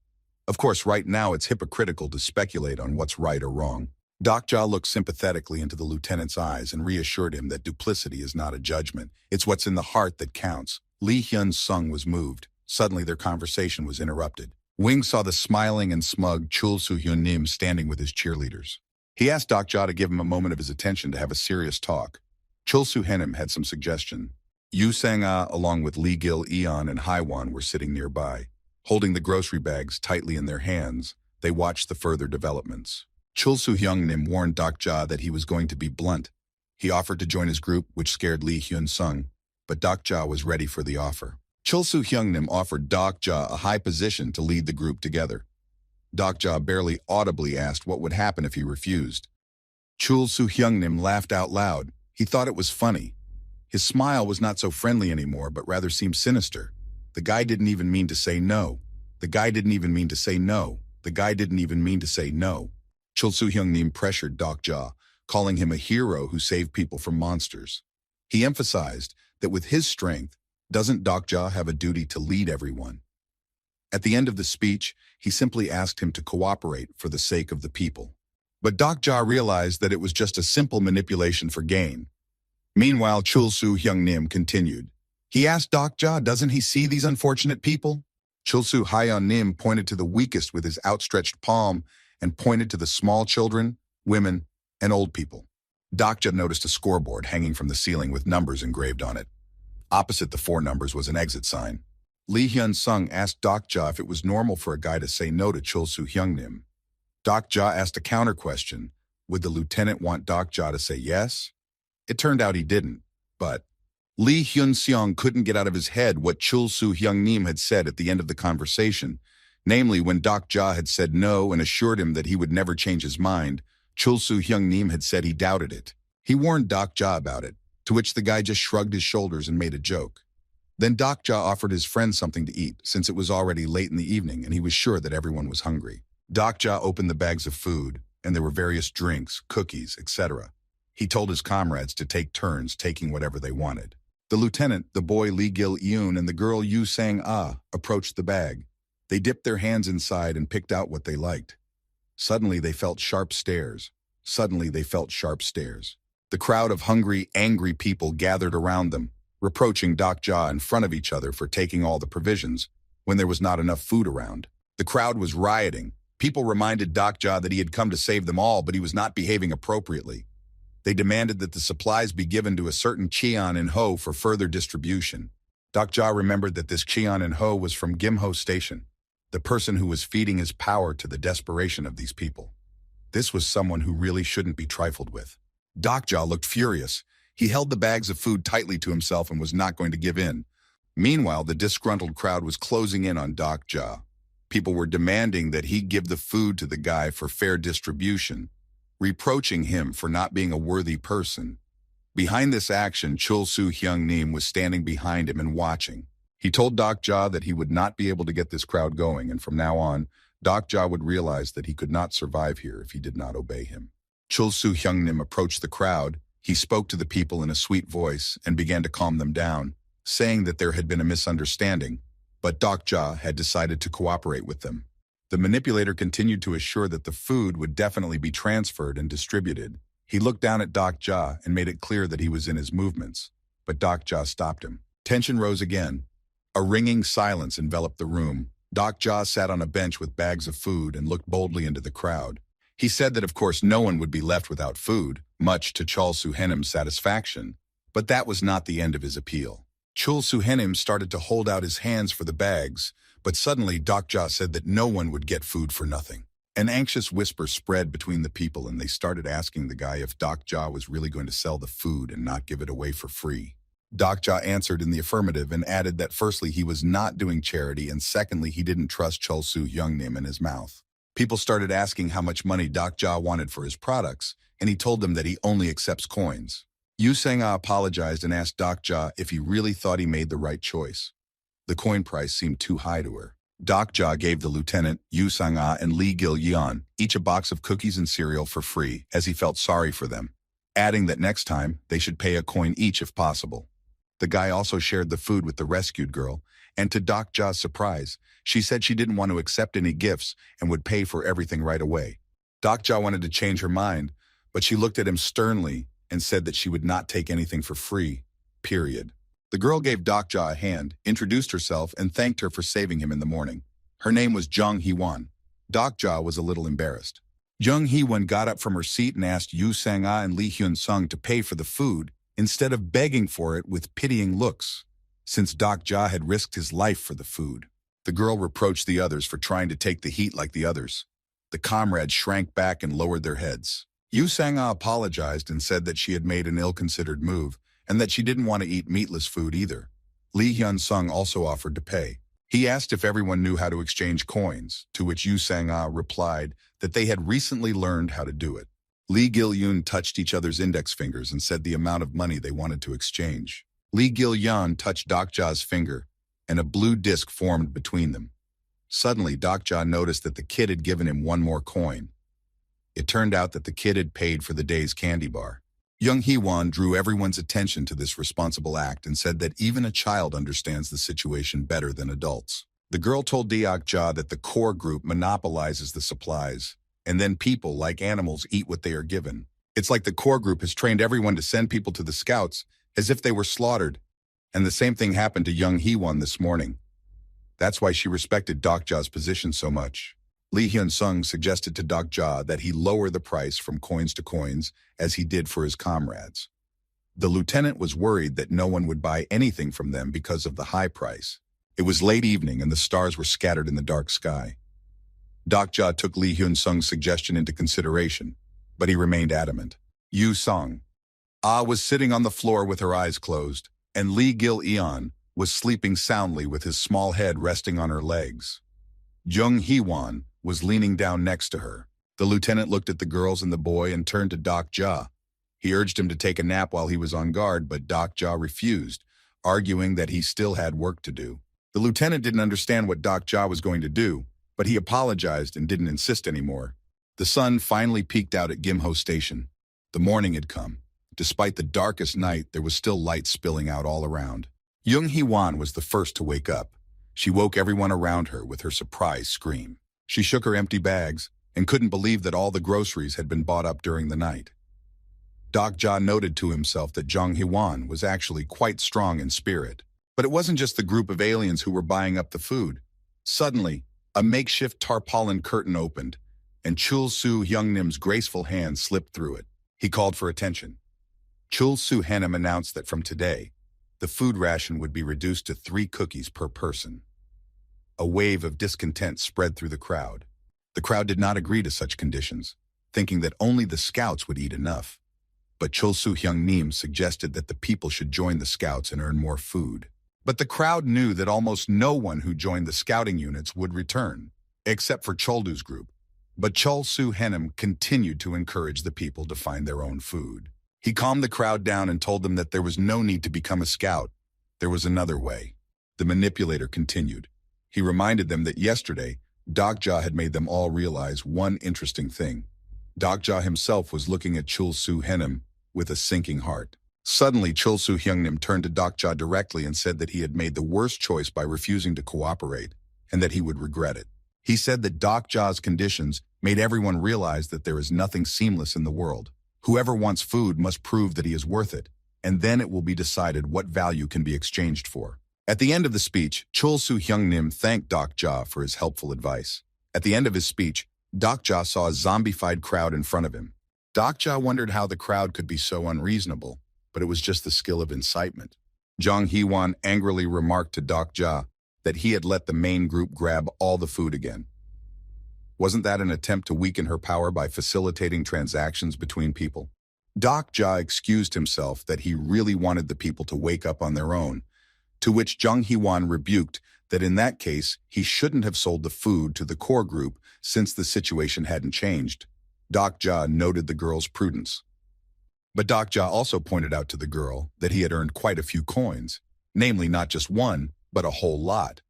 Of course, right now it's hypocritical to speculate on what's right or wrong. Dokja looked sympathetically into the lieutenant's eyes and reassured him that duplicity is not a judgment. It's what's in the heart that counts. Lee Hyun-sung was moved. Suddenly their conversation was interrupted. Wing saw the smiling and smug Chul Soo-hyun-nim standing with his cheerleaders. He asked Dokja to give him a moment of his attention to have a serious talk. Chul Soo-hyun-nim had some suggestion. Yu Sang-ah, along with Lee Gil-eon and Haiwan, were sitting nearby. Holding the grocery bags tightly in their hands, they watched the further developments. Chul Soo-hyung-nim warned Dokja that he was going to be blunt. He offered to join his group, which scared Lee Hyun-sung, but Dokja was ready for the offer. Chul Soo-hyung-nim offered Dokja a high position to lead the group together. Dokja barely audibly asked what would happen if he refused. Chul Soo-hyung-nim laughed out loud. He thought it was funny. His smile was not so friendly anymore, but rather seemed sinister. The guy didn't even mean to say no. The guy didn't even mean to say no. The guy didn't even mean to say no. Chul Soo-hyung-nim pressured Dokja, calling him a hero who saved people from monsters. He emphasized that with his strength, doesn't Dokja have a duty to lead everyone? At the end of the speech, he simply asked him to cooperate for the sake of the people. But Dokja realized that it was just a simple manipulation for gain. Meanwhile, Chul Soo-hyung-nim continued. He asked Dokja, doesn't he see these unfortunate people? Chul Soo-hyun-nim pointed to the weakest with his outstretched palm and pointed to the small children, women, and old people. Dokja noticed a scoreboard hanging from the ceiling with numbers engraved on it. Opposite the 4 numbers was an exit sign. Lee Hyun-sung asked Dokja if it was normal for a guy to say no to Chul Soo-hyung-nim. Dokja asked a counter question. Would the lieutenant want Dokja to say yes? It turned out he didn't, but Lee Hyun-seong couldn't get out of his head what Chul Soo-hyung-nim had said at the end of the conversation. Namely, when Dokja had said no and assured him that he would never change his mind, Chul Soo-hyung-nim had said he doubted it. He warned Dokja about it, to which the guy just shrugged his shoulders and made a joke. Then Dokja offered his friend something to eat, since it was already late in the evening and he was sure that everyone was hungry. Dokja opened the bags of food, and there were various drinks, cookies, etc. He told his comrades to take turns taking whatever they wanted. The lieutenant, the boy Lee Gil-eun, and the girl Yu Sang-ah approached the bag. They dipped their hands inside and picked out what they liked. Suddenly they felt sharp stares. Suddenly they felt sharp stares. The crowd of hungry, angry people gathered around them, reproaching Dokja in front of each other for taking all the provisions when there was not enough food around. The crowd was rioting. People reminded Dokja that he had come to save them all, but he was not behaving appropriately. They demanded that the supplies be given to a certain Cheon in Ho for further distribution. Dokja remembered that this Cheon in Ho was from Gimho Station, the person who was feeding his power to the desperation of these people. This was someone who really shouldn't be trifled with. Dokja looked furious. He held the bags of food tightly to himself and was not going to give in. Meanwhile, the disgruntled crowd was closing in on Dokja. People were demanding that he give the food to the guy for fair distribution, reproaching him for not being a worthy person. Behind this action, Chul Soo Hyung Nim was standing behind him and watching. He told Doc Ja that he would not be able to get this crowd going, and from now on, Doc Ja would realize that he could not survive here if he did not obey him. Chul Soo Hyung Nim approached the crowd. He spoke to the people in a sweet voice and began to calm them down, saying that there had been a misunderstanding, but Doc Ja had decided to cooperate with them. The manipulator continued to assure that the food would definitely be transferred and distributed. He looked down at Doc Ja and made it clear that he was in his movements, but Doc Ja stopped him. Tension rose again. A ringing silence enveloped the room. Doc Ja sat on a bench with bags of food and looked boldly into the crowd. He said that of course no one would be left without food, much to Chul Soo Henim's satisfaction, but that was not the end of his appeal. Chul Soo Henim started to hold out his hands for the bags, but suddenly Doc Ja said that no one would get food for nothing. An anxious whisper spread between the people and they started asking the guy if Doc Ja was really going to sell the food and not give it away for free. Doc Ja answered in the affirmative and added that firstly he was not doing charity and secondly he didn't trust Chul Soo Hyung Nim in his mouth. People started asking how much money Doc Ja wanted for his products, and he told them that he only accepts coins. Yu Sang-ah apologized and asked Doc Ja if he really thought he made the right choice. The coin price seemed too high to her. Doc Ja gave the lieutenant, Yu Sang-ah and Lee Gil-yeon, each a box of cookies and cereal for free, as he felt sorry for them, adding that next time they should pay a coin each if possible. The guy also shared the food with the rescued girl, and to Doc Ja's surprise, she said she didn't want to accept any gifts and would pay for everything right away. Doc Ja wanted to change her mind, but she looked at him sternly and said that she would not take anything for free, period. The girl gave Doc Ja a hand, introduced herself, and thanked her for saving him in the morning. Her name was Jung Hee-won. Doc Ja was a little embarrassed. Jung Hee-won got up from her seat and asked Yu Sang-ah and Lee Hyun-sung to pay for the food instead of begging for it with pitying looks, since Doc Ja had risked his life for the food. The girl reproached the others for trying to take the heat like the others. The comrades shrank back and lowered their heads. Yu Sang-ah apologized and said that she had made an ill-considered move and that she didn't want to eat meatless food either. Lee Hyun-sung also offered to pay. He asked if everyone knew how to exchange coins, to which Yu Sang-ah replied that they had recently learned how to do it. Lee Gil-yeon touched each other's index fingers and said the amount of money they wanted to exchange. Lee Gil-yeon touched Doc Ja's finger, and a blue disc formed between them. Suddenly, Doc Ja noticed that the kid had given him one more coin. It turned out that the kid had paid for the day's candy bar. Jung Hee-won drew everyone's attention to this responsible act and said that even a child understands the situation better than adults. The girl told Doc Ja that the core group monopolizes the supplies, and then people, like animals, eat what they are given. It's like the core group has trained everyone to send people to the scouts as if they were slaughtered, and the same thing happened to Jung Hee-won this morning. That's why she respected Doc Ja's position so much. Lee Hyun-sung suggested to Doc Ja that he lower the price from coins to coins as he did for his comrades. The lieutenant was worried that no one would buy anything from them because of the high price. It was late evening and the stars were scattered in the dark sky. Doc Ja took Lee Hyun-sung's suggestion into consideration, but he remained adamant. Yu Sang-ah was sitting on the floor with her eyes closed, and Lee Gil-yeon was sleeping soundly with his small head resting on her legs. Jung Hee-won was leaning down next to her. The lieutenant looked at the girls and the boy and turned to Doc Ja. He urged him to take a nap while he was on guard, but Doc Ja refused, arguing that he still had work to do. The lieutenant didn't understand what Doc Ja was going to do, but he apologized and didn't insist anymore. The sun finally peeked out at Gimho Station. The morning had come. Despite the darkest night, there was still light spilling out all around. Jung Hee-won was the first to wake up. She woke everyone around her with her surprise scream. She shook her empty bags and couldn't believe that all the groceries had been bought up during the night. Doc Ja noted to himself that Jung Hee-won was actually quite strong in spirit. But it wasn't just the group of aliens who were buying up the food. Suddenly, a makeshift tarpaulin curtain opened, and Chul Soo Hyung Nim's graceful hand slipped through it. He called for attention. Chul Soo Henim announced that from today, the food ration would be reduced to 3 cookies per person. A wave of discontent spread through the crowd. The crowd did not agree to such conditions, thinking that only the scouts would eat enough. But Chul Soo Hyung Nim suggested that the people should join the scouts and earn more food. But the crowd knew that almost no one who joined the scouting units would return. except for Choldu's group. But Chol Su Henim continued to encourage the people to find their own food. He calmed the crowd down and told them that there was no need to become a scout. There was another way. The manipulator continued. He reminded them that yesterday, Dokja had made them all realize one interesting thing. Dokja himself was looking at Chul Su Henim with a sinking heart. Suddenly, Chul Su Hyungnim turned to Dokja directly and said that he had made the worst choice by refusing to cooperate, and that he would regret it. He said that Dokja's conditions made everyone realize that there is nothing seamless in the world. Whoever wants food must prove that he is worth it, and then it will be decided what value can be exchanged for. At the end of the speech, Chul Su Hyungnim thanked Dokja for his helpful advice. At the end of his speech, Dokja saw a zombified crowd in front of him. Dokja wondered how the crowd could be so unreasonable, but it was just the skill of incitement. Jang Hee-won angrily remarked to Dokja that he had let the main group grab all the food again. Wasn't that an attempt to weaken her power by facilitating transactions between people? Dokja excused himself that he really wanted the people to wake up on their own, to which Jang Hee-won rebuked that in that case he shouldn't have sold the food to the core group since the situation hadn't changed. Dokja noted the girl's prudence. But Dokja also pointed out to the girl that he had earned quite a few coins, namely not just one, but a whole lot.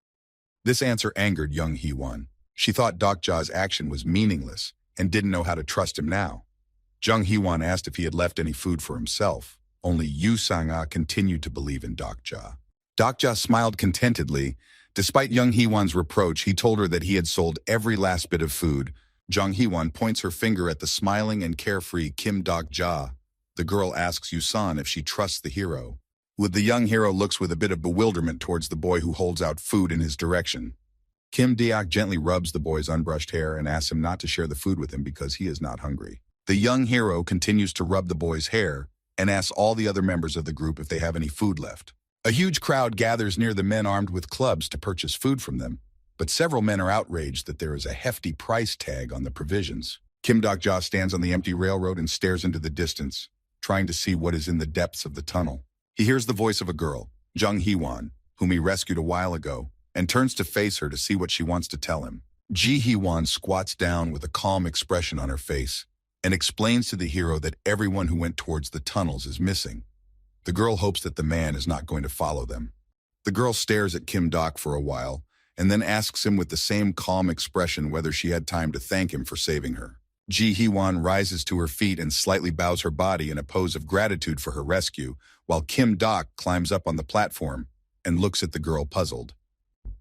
This answer angered Jang Hee-won. She thought Dokja's action was meaningless and didn't know how to trust him now. Jang Hee-won asked if he had left any food for himself. Only Yu Sang-ah continued to believe in Dokja. Dokja smiled contentedly. Despite Jang Hee-won's reproach, he told her that he had sold every last bit of food. Jang Hee-won points her finger at the smiling and carefree Kim Dokja. The girl asks Yusan if she trusts the hero. The young hero looks with a bit of bewilderment towards the boy who holds out food in his direction. Kim Deok gently rubs the boy's unbrushed hair and asks him not to share the food with him because he is not hungry. The young hero continues to rub the boy's hair and asks all the other members of the group if they have any food left. A huge crowd gathers near the men armed with clubs to purchase food from them, but several men are outraged that there is a hefty price tag on the provisions. Kim Dokja stands on the empty railroad and stares into the distance, trying to see what is in the depths of the tunnel. He hears the voice of a girl, Jang Hee-won, whom he rescued a while ago, and turns to face her to see what she wants to tell him. Ji Hee-won squats down with a calm expression on her face and explains to the hero that everyone who went towards the tunnels is missing. The girl hopes that the man is not going to follow them. The girl stares at Kim Dok for a while and then asks him with the same calm expression whether she had time to thank him for saving her. Ji Hee-won rises to her feet and slightly bows her body in a pose of gratitude for her rescue, while Kim Dok climbs up on the platform and looks at the girl puzzled.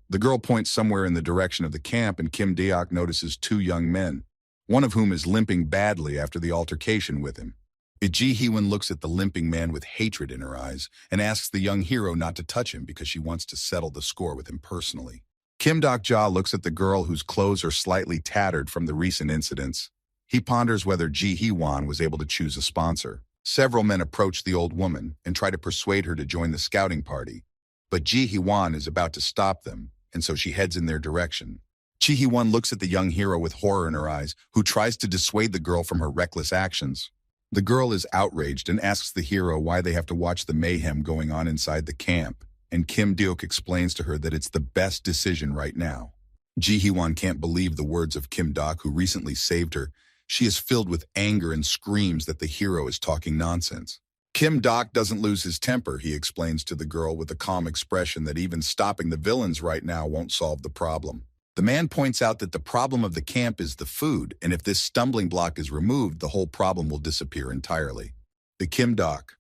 The girl points somewhere in the direction of the camp, and Kim Deok notices two young men, one of whom is limping badly after the altercation with him. Ji Hee-won looks at the limping man with hatred in her eyes and asks the young hero not to touch him because she wants to settle the score with him personally. Kim Dok-ja looks at the girl whose clothes are slightly tattered from the recent incidents. He ponders whether Ji Hee-won was able to choose a sponsor. Several men approach the old woman and try to persuade her to join the scouting party, but Ji Hee-won is about to stop them, and so she heads in their direction. Ji Hee-won looks at the young hero with horror in her eyes, who tries to dissuade the girl from her reckless actions. The girl is outraged and asks the hero why they have to watch the mayhem going on inside the camp, and Kim Deok explains to her that it's the best decision right now. Ji Hee-won can't believe the words of Kim Dok, who recently saved her. She is filled with anger and screams that the hero is talking nonsense. Kim Dok doesn't lose his temper, he explains to the girl with a calm expression that even stopping the villains right now won't solve the problem. The man points out that the problem of the camp is the food, and if this stumbling block is removed, the whole problem will disappear entirely. The Kim Dok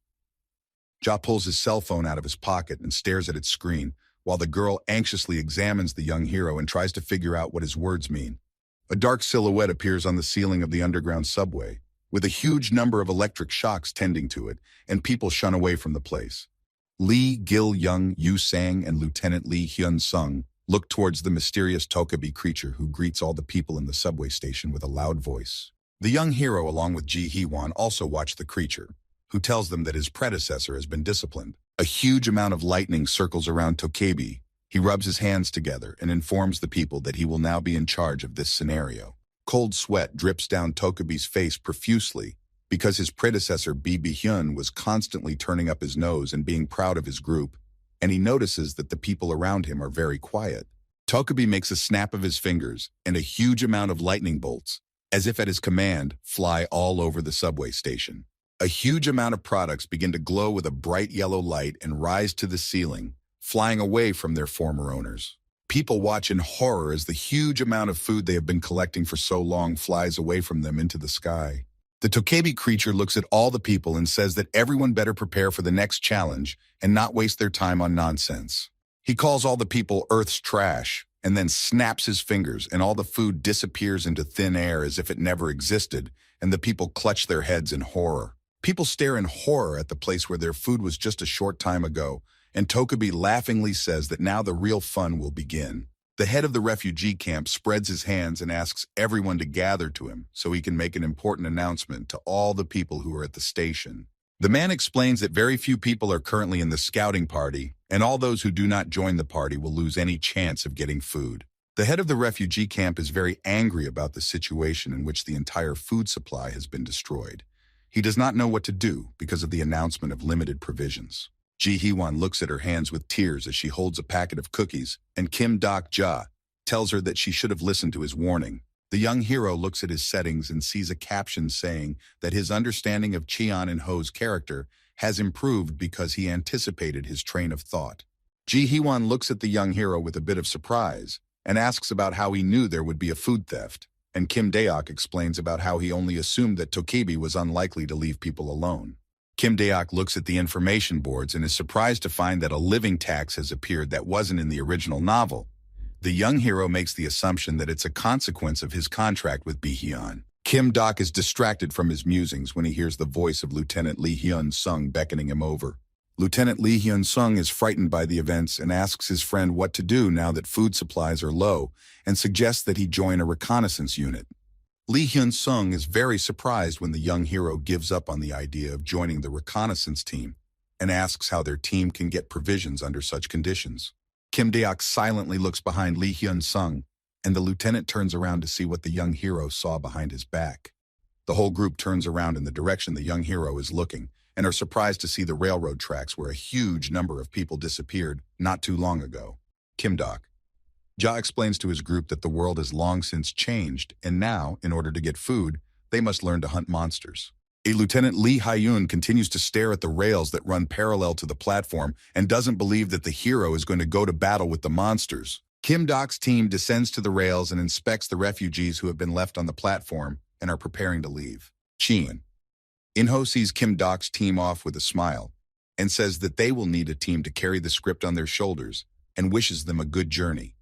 Ja pulls his cell phone out of his pocket and stares at its screen, while the girl anxiously examines the young hero and tries to figure out what his words mean. A dark silhouette appears on the ceiling of the underground subway, with a huge number of electric shocks tending to it, and people shun away from the place. Lee Gil-young, Yu Sang, and Lieutenant Lee Hyun-sung look towards the mysterious Tokabi creature who greets all the people in the subway station with a loud voice. The young hero, along with Ji Hee-won, also watch the creature, who tells them that his predecessor has been disciplined. A huge amount of lightning circles around Tokabi. He rubs his hands together and informs the people that he will now be in charge of this scenario. Cold sweat drips down Tokabi's face profusely because his predecessor Bi-hyun was constantly turning up his nose and being proud of his group, and he notices that the people around him are very quiet. Tokubi makes a snap of his fingers, and a huge amount of lightning bolts, as if at his command, fly all over the subway station. A huge amount of products begin to glow with a bright yellow light and rise to the ceiling, flying away from their former owners. People watch in horror as the huge amount of food they have been collecting for so long flies away from them into the sky. The Tokebi creature looks at all the people and says that everyone better prepare for the next challenge and not waste their time on nonsense. He calls all the people Earth's trash, and then snaps his fingers, and all the food disappears into thin air as if it never existed, and the people clutch their heads in horror. People stare in horror at the place where their food was just a short time ago, and Tokubi laughingly says that now the real fun will begin. The head of the refugee camp spreads his hands and asks everyone to gather to him so he can make an important announcement to all the people who are at the station. The man explains that very few people are currently in the scouting party, and all those who do not join the party will lose any chance of getting food. The head of the refugee camp is very angry about the situation in which the entire food supply has been destroyed. He does not know what to do because of the announcement of limited provisions. Ji Hee-won looks at her hands with tears as she holds a packet of cookies, and Kim Dok-ja tells her that she should have listened to his warning. The young hero looks at his settings and sees a caption saying that his understanding of Cheon and Ho's character has improved because he anticipated his train of thought. Ji Hee-won looks at the young hero with a bit of surprise and asks about how he knew there would be a food theft, and Kim Daok explains about how he only assumed that Tokebi was unlikely to leave people alone. Kim Daok looks at the information boards and is surprised to find that a living tax has appeared that wasn't in the original novel. The young hero makes the assumption that it's a consequence of his contract with Bi-hyun. Kim Dok is distracted from his musings when he hears the voice of Lieutenant Lee Hyun-sung beckoning him over. Lieutenant Lee Hyun-sung is frightened by the events and asks his friend what to do now that food supplies are low and suggests that he join a reconnaissance unit. Lee Hyun-sung is very surprised when the young hero gives up on the idea of joining the reconnaissance team and asks how their team can get provisions under such conditions. Kim Daok silently looks behind Lee Hyun-sung, and the lieutenant turns around to see what the young hero saw behind his back. The whole group turns around in the direction the young hero is looking and are surprised to see the railroad tracks where a huge number of people disappeared not too long ago. Kim Dok-ja explains to his group that the world has long since changed, and now, in order to get food, they must learn to hunt monsters. A Lieutenant Lee Hyun continues to stare at the rails that run parallel to the platform and doesn't believe that the hero is going to go to battle with the monsters. Kim Dok's team descends to the rails and inspects the refugees who have been left on the platform and are preparing to leave. Cheon In-ho sees Kim Dok's team off with a smile and says that they will need a team to carry the script on their shoulders and wishes them a good journey.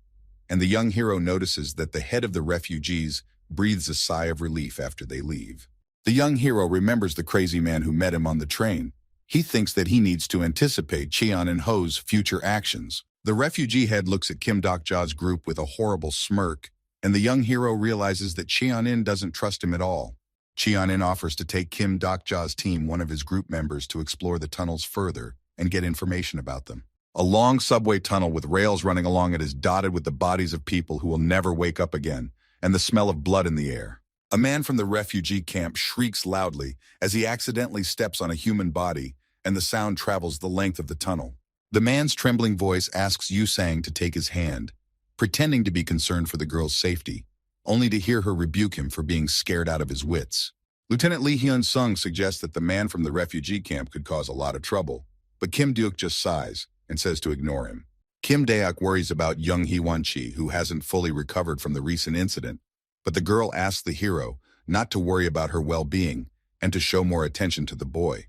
And the young hero notices that the head of the refugees breathes a sigh of relief after they leave. The young hero remembers the crazy man who met him on the train. He thinks that he needs to anticipate Cheon and Ho's future actions. The refugee head looks at Kim Dok-ja's group with a horrible smirk, and the young hero realizes that Cheon-in doesn't trust him at all. Cheon-in offers to take Kim Dok-ja's team, one of his group members, to explore the tunnels further and get information about them. A long subway tunnel with rails running along it is dotted with the bodies of people who will never wake up again, and the smell of blood in the air. A man from the refugee camp shrieks loudly as he accidentally steps on a human body, and the sound travels the length of the tunnel. The man's trembling voice asks Yu-sang to take his hand, pretending to be concerned for the girl's safety, only to hear her rebuke him for being scared out of his wits. Lieutenant Lee Hyun-sung suggests that the man from the refugee camp could cause a lot of trouble, but Kim Deok just sighs and says to ignore him. Kim Daok worries about young Hee-won-chi, who hasn't fully recovered from the recent incident, but the girl asks the hero not to worry about her well-being and to show more attention to the boy.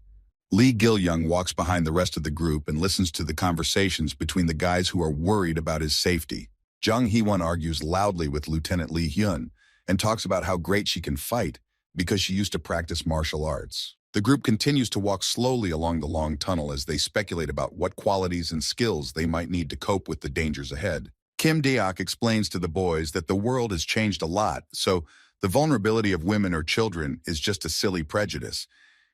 Lee Gil-young walks behind the rest of the group and listens to the conversations between the guys who are worried about his safety. Jung Hee-won argues loudly with Lieutenant Lee Hyun and talks about how great she can fight because she used to practice martial arts. The group continues to walk slowly along the long tunnel as they speculate about what qualities and skills they might need to cope with the dangers ahead. Kim Daok explains to the boys that the world has changed a lot, so the vulnerability of women or children is just a silly prejudice.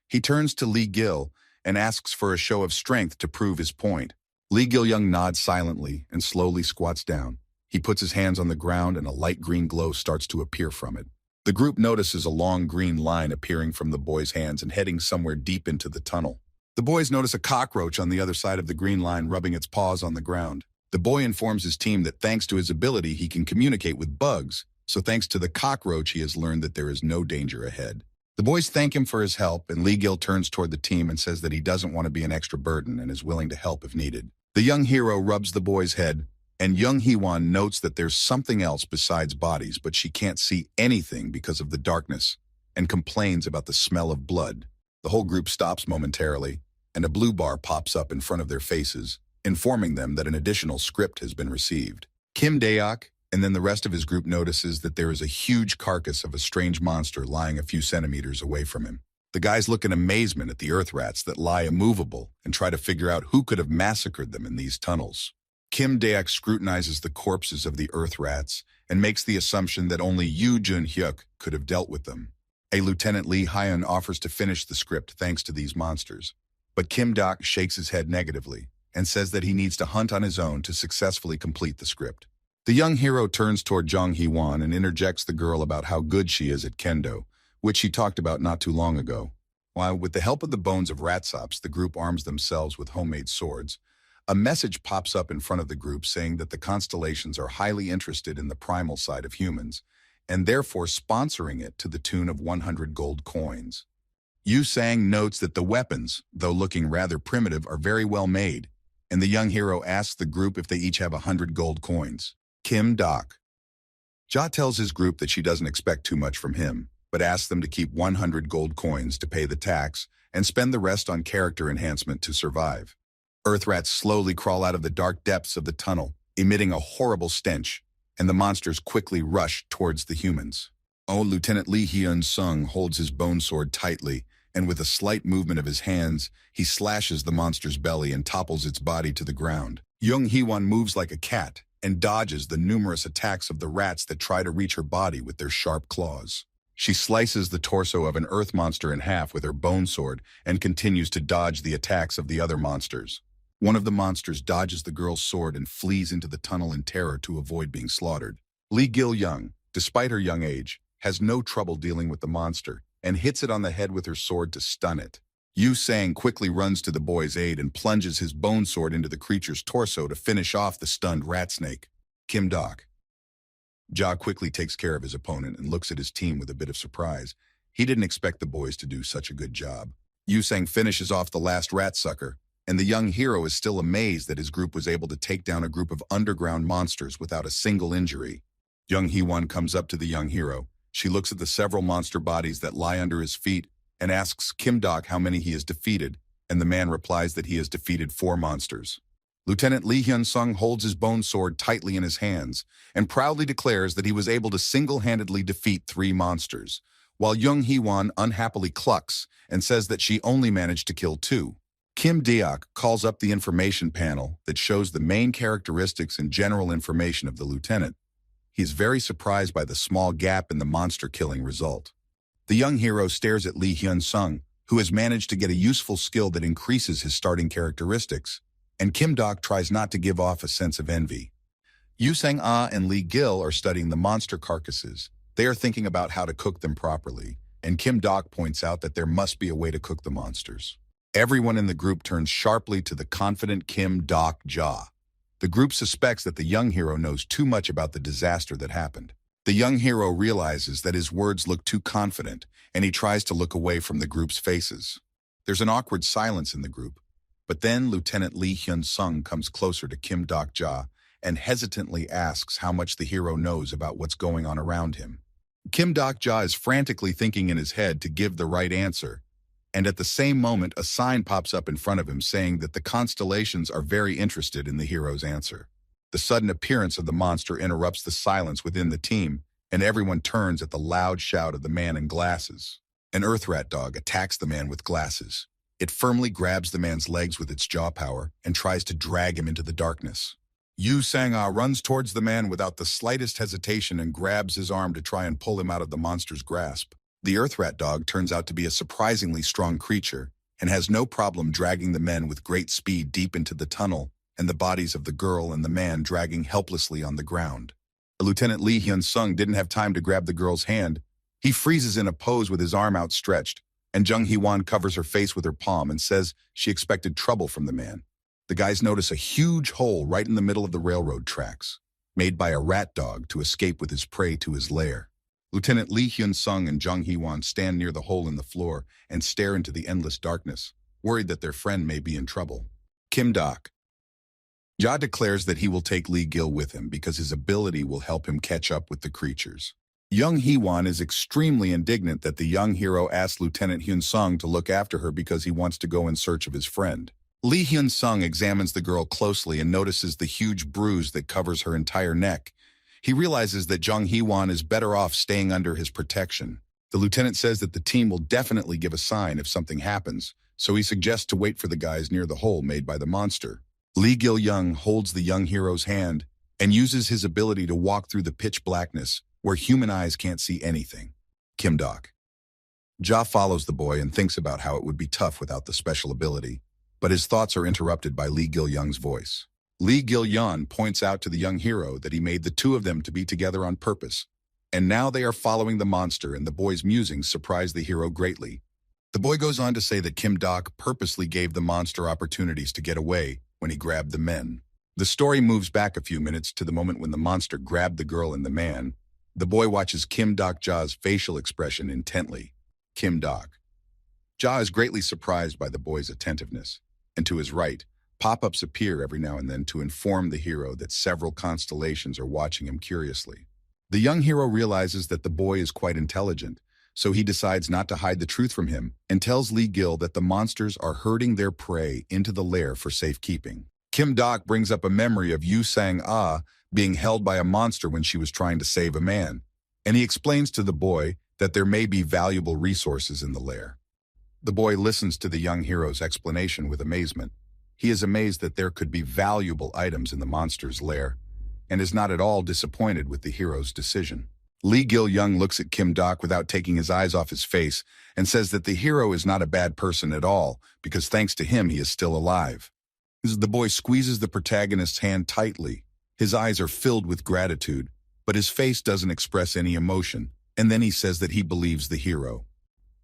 He turns to Lee Gil and asks for a show of strength to prove his point. Lee Gil-young nods silently and slowly squats down. He puts his hands on the ground and a light green glow starts to appear from it. The group notices a long green line appearing from the boy's hands and heading somewhere deep into the tunnel. The boys notice a cockroach on the other side of the green line rubbing its paws on the ground. The boy informs his team that thanks to his ability, he can communicate with bugs, so thanks to the cockroach, he has learned that there is no danger ahead. The boys thank him for his help, and Lee Gil turns toward the team and says that he doesn't want to be an extra burden and is willing to help if needed. The young hero rubs the boy's head, and Young Hee-won notes that there's something else besides bodies, but she can't see anything because of the darkness, and complains about the smell of blood. The whole group stops momentarily, and a blue bar pops up in front of their faces, informing them that an additional script has been received. Kim Daeok, and then the rest of his group, notices that there is a huge carcass of a strange monster lying a few centimeters away from him. The guys look in amazement at the earth rats that lie immovable and try to figure out who could have massacred them in these tunnels. Kim Daeok scrutinizes the corpses of the earth rats and makes the assumption that only Yoo Jun-hyuk could have dealt with them. A Lieutenant Lee Hyun offers to finish the script thanks to these monsters, but Kim Daeok shakes his head negatively and says that he needs to hunt on his own to successfully complete the script. The young hero turns toward Jung Hee-won and interjects the girl about how good she is at kendo, which she talked about not too long ago. While with the help of the bones of ratsops, the group arms themselves with homemade swords, a message pops up in front of the group saying that the constellations are highly interested in the primal side of humans, and therefore sponsoring it to the tune of 100 gold coins. Yu Sang notes that the weapons, though looking rather primitive, are very well made, and the young hero asks the group if they each have 100 gold coins. Kim Daeok. Ja tells his group that she doesn't expect too much from him, but asks them to keep 100 gold coins to pay the tax and spend the rest on character enhancement to survive. Earth rats slowly crawl out of the dark depths of the tunnel, emitting a horrible stench, and the monsters quickly rush towards the humans. Lieutenant Lee Hyun-sung holds his bone sword tightly, and with a slight movement of his hands, he slashes the monster's belly and topples its body to the ground. Young Hee-won moves like a cat and dodges the numerous attacks of the rats that try to reach her body with their sharp claws. She slices the torso of an earth monster in half with her bone sword and continues to dodge the attacks of the other monsters. One of the monsters dodges the girl's sword and flees into the tunnel in terror to avoid being slaughtered. Lee Gil-young, despite her young age, has no trouble dealing with the monster and hits it on the head with her sword to stun it. Yu Sang quickly runs to the boy's aid and plunges his bone sword into the creature's torso to finish off the stunned rat snake. Kim Daeok. Ja quickly takes care of his opponent and looks at his team with a bit of surprise. He didn't expect the boys to do such a good job. Yu Sang finishes off the last rat sucker, and the young hero is still amazed that his group was able to take down a group of underground monsters without a single injury. Young Hee-won comes up to the young hero. She looks at the several monster bodies that lie under his feet and asks Kim Daeok how many he has defeated, and the man replies that he has defeated 4 monsters. Lieutenant Lee Hyun-sung holds his bone sword tightly in his hands and proudly declares that he was able to single-handedly defeat 3 monsters, while Young Hee-won unhappily clucks and says that she only managed to kill 2. Kim Daeok calls up the information panel that shows the main characteristics and general information of the lieutenant. He is very surprised by the small gap in the monster-killing result. The young hero stares at Lee Hyun-sung, who has managed to get a useful skill that increases his starting characteristics, and Kim Daeok tries not to give off a sense of envy. Yu Sang-ah and Lee Gil are studying the monster carcasses. They are thinking about how to cook them properly, and Kim Daeok points out that there must be a way to cook the monsters. Everyone in the group turns sharply to the confident Kim Daeok Ja. The group suspects that the young hero knows too much about the disaster that happened. The young hero realizes that his words look too confident, and he tries to look away from the group's faces. There's an awkward silence in the group, but then Lieutenant Lee Hyun-sung comes closer to Kim Daeok Ja and hesitantly asks how much the hero knows about what's going on around him. Kim Daeok Ja is frantically thinking in his head to give the right answer, and at the same moment a sign pops up in front of him saying that the constellations are very interested in the hero's answer. The sudden appearance of the monster interrupts the silence within the team, and everyone turns at the loud shout of the man in glasses. An earth rat dog attacks the man with glasses. It firmly grabs the man's legs with its jaw power and tries to drag him into the darkness. Yu Sang-ah runs towards the man without the slightest hesitation and grabs his arm to try and pull him out of the monster's grasp. The earth rat dog turns out to be a surprisingly strong creature and has no problem dragging the men with great speed deep into the tunnel, and the bodies of the girl and the man dragging helplessly on the ground. Lieutenant Lee Hyun-sung didn't have time to grab the girl's hand. He freezes in a pose with his arm outstretched, and Jung Hee-won covers her face with her palm and says she expected trouble from the man. The guys notice a huge hole right in the middle of the railroad tracks, made by a rat dog to escape with his prey to his lair. Lieutenant Lee Hyun-sung and Jung Hee-won stand near the hole in the floor and stare into the endless darkness, worried that their friend may be in trouble. Kim Dok. Ja declares that he will take Lee Gil with him because his ability will help him catch up with the creatures. Jung Hee-won is extremely indignant that the young hero asks Lieutenant Hyun-sung to look after her because he wants to go in search of his friend. Lee Hyun-sung examines the girl closely and notices the huge bruise that covers her entire neck. He realizes that Jung Hee-won is better off staying under his protection. The lieutenant says that the team will definitely give a sign if something happens, so he suggests to wait for the guys near the hole made by the monster. Lee Gil-young holds the young hero's hand and uses his ability to walk through the pitch blackness where human eyes can't see anything. Kim Dok. Ja follows the boy and thinks about how it would be tough without the special ability, but his thoughts are interrupted by Lee Gil-young's voice. Lee Gil-young points out to the young hero that he made the two of them to be together on purpose, and now they are following the monster, and the boy's musings surprise the hero greatly. The boy goes on to say that Kim Dok purposely gave the monster opportunities to get away when he grabbed the men. The story moves back a few minutes to the moment when the monster grabbed the girl and the man. The boy watches Kim Dok Ja's facial expression intently. Kim Dok. Ja is greatly surprised by the boy's attentiveness, and to his right, pop-ups appear every now and then to inform the hero that several constellations are watching him curiously. The young hero realizes that the boy is quite intelligent, so he decides not to hide the truth from him and tells Lee Gil that the monsters are herding their prey into the lair for safekeeping. Kim Dok brings up a memory of Yu Sang-ah being held by a monster when she was trying to save a man, and he explains to the boy that there may be valuable resources in the lair. The boy listens to the young hero's explanation with amazement. He is amazed that there could be valuable items in the monster's lair, and is not at all disappointed with the hero's decision. Lee Gil-young looks at Kim Dok without taking his eyes off his face and says that the hero is not a bad person at all because thanks to him he is still alive. The boy squeezes the protagonist's hand tightly. His eyes are filled with gratitude, but his face doesn't express any emotion, and then he says that he believes the hero.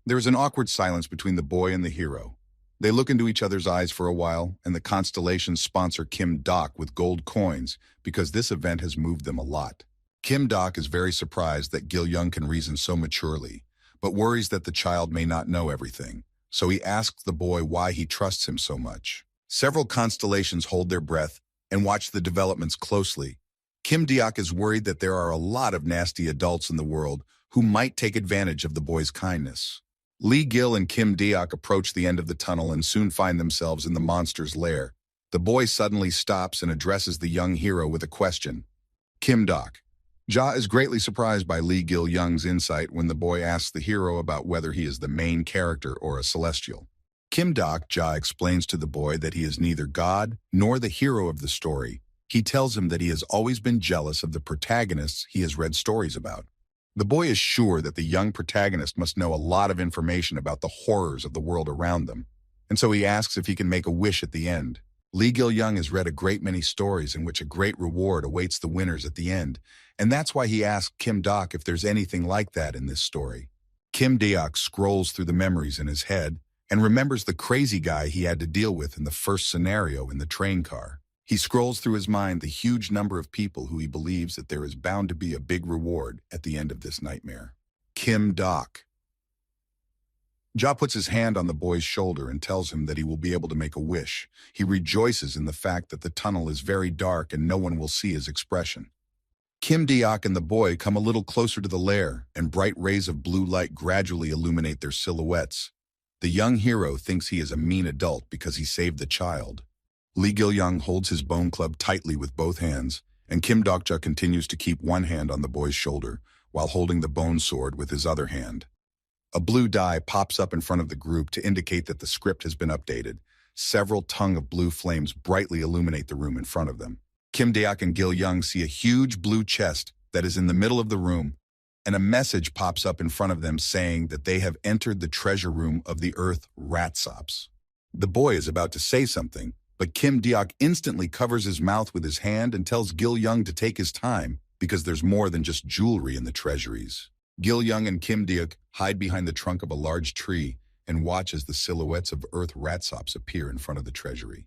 There is an awkward silence between the boy and the hero. They look into each other's eyes for a while, and the constellations sponsor Kim Dok with gold coins because this event has moved them a lot. Kim Dok is very surprised that Gil-young can reason so maturely, but worries that the child may not know everything, so he asks the boy why he trusts him so much. Several constellations hold their breath and watch the developments closely. Kim Dok is worried that there are a lot of nasty adults in the world who might take advantage of the boy's kindness. Lee Gil and Kim Dok approach the end of the tunnel and soon find themselves in the monster's lair. The boy suddenly stops and addresses the young hero with a question. Kim Dok. Ja is greatly surprised by Lee Gil-young's insight when the boy asks the hero about whether he is the main character or a celestial. Kim Dok Ja explains to the boy that he is neither God nor the hero of the story. He tells him that he has always been jealous of the protagonists he has read stories about. The boy is sure that the young protagonist must know a lot of information about the horrors of the world around them, and so he asks if he can make a wish at the end. Lee Gil-young has read a great many stories in which a great reward awaits the winners at the end, and that's why he asked Kim Dok if there's anything like that in this story. Kim Dok scrolls through the memories in his head and remembers the crazy guy he had to deal with in the first scenario in the train car. He scrolls through his mind the huge number of people who he believes that there is bound to be a big reward at the end of this nightmare. Kim Dok. Ja puts his hand on the boy's shoulder and tells him that he will be able to make a wish. He rejoices in the fact that the tunnel is very dark and no one will see his expression. Kim Dok and the boy come a little closer to the lair, and bright rays of blue light gradually illuminate their silhouettes. The young hero thinks he is a mean adult because he saved the child. Lee Gil-young holds his bone club tightly with both hands, and Kim Dok-ja continues to keep one hand on the boy's shoulder while holding the bone sword with his other hand. A blue die pops up in front of the group to indicate that the script has been updated. Several tongue of blue flames brightly illuminate the room in front of them. Kim Dok and Gil-young see a huge blue chest that is in the middle of the room, and a message pops up in front of them saying that they have entered the treasure room of the Earth Ratsops. The boy is about to say something, but Kim Dok instantly covers his mouth with his hand and tells Gil-young to take his time because there's more than just jewelry in the treasuries. Gil-young and Kim Dok hide behind the trunk of a large tree and watch as the silhouettes of Earth Ratsops appear in front of the treasury.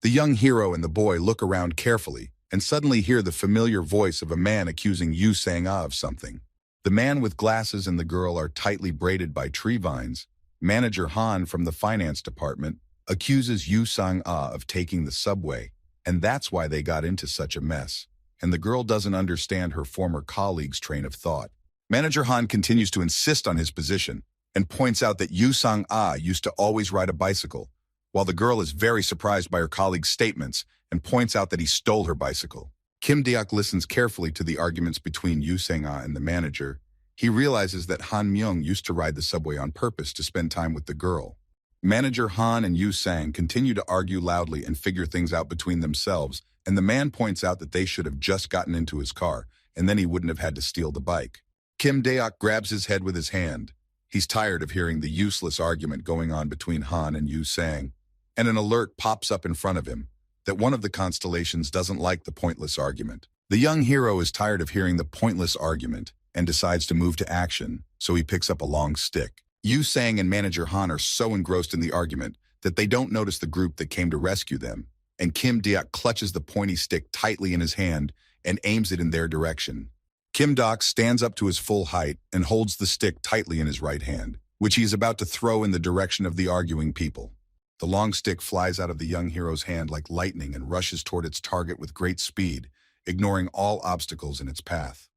The young hero and the boy look around carefully and suddenly hear the familiar voice of a man accusing Yu Sang-ah of something. The man with glasses and the girl are tightly braided by tree vines. Manager Han from the finance department accuses Yu Sang-ah of taking the subway, and that's why they got into such a mess. And the girl doesn't understand her former colleague's train of thought. Manager Han continues to insist on his position and points out that Yu Sang-ah used to always ride a bicycle, while the girl is very surprised by her colleague's statements and points out that he stole her bicycle. Kim Deok listens carefully to the arguments between Yu Sang-ah and the manager. He realizes that Han Myung used to ride the subway on purpose to spend time with the girl. Manager Han and Yu Sang continue to argue loudly and figure things out between themselves, and the man points out that they should have just gotten into his car, and then he wouldn't have had to steal the bike. Kim Deok grabs his head with his hand. He's tired of hearing the useless argument going on between Han and Yu Sang, and an alert pops up in front of him that one of the constellations doesn't like the pointless argument. The young hero is tired of hearing the pointless argument and decides to move to action, so he picks up a long stick. Yu Sang and Manager Han are so engrossed in the argument that they don't notice the group that came to rescue them, and Kim Deok clutches the pointy stick tightly in his hand and aims it in their direction. Kim Deok stands up to his full height and holds the stick tightly in his right hand, which he is about to throw in the direction of the arguing people. The long stick flies out of the young hero's hand like lightning and rushes toward its target with great speed, ignoring all obstacles in its path.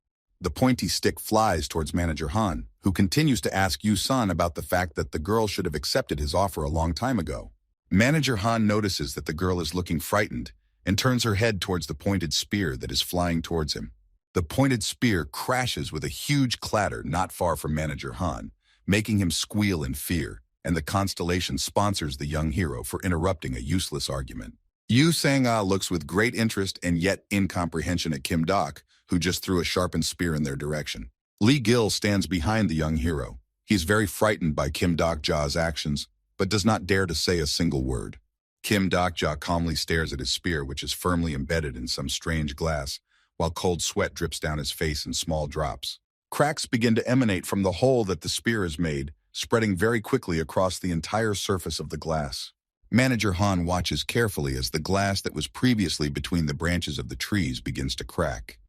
The pointy stick flies towards Manager Han, who continues to ask Yu San about the fact that the girl should have accepted his offer a long time ago. Manager Han notices that the girl is looking frightened and turns her head towards the pointed spear that is flying towards him. The pointed spear crashes with a huge clatter not far from Manager Han, making him squeal in fear, and the constellation sponsors the young hero for interrupting a useless argument. Yu Sang-ah looks with great interest and yet incomprehension at Kim Deok, who just threw a sharpened spear in their direction. Lee Gil stands behind the young hero. He's very frightened by Kim Deok-ja's actions, but does not dare to say a single word. Kim Deok-ja calmly stares at his spear, which is firmly embedded in some strange glass, while cold sweat drips down his face in small drops. Cracks begin to emanate from the hole that the spear has made, spreading very quickly across the entire surface of the glass. Manager Han watches carefully as the glass that was previously between the branches of the trees begins to crack.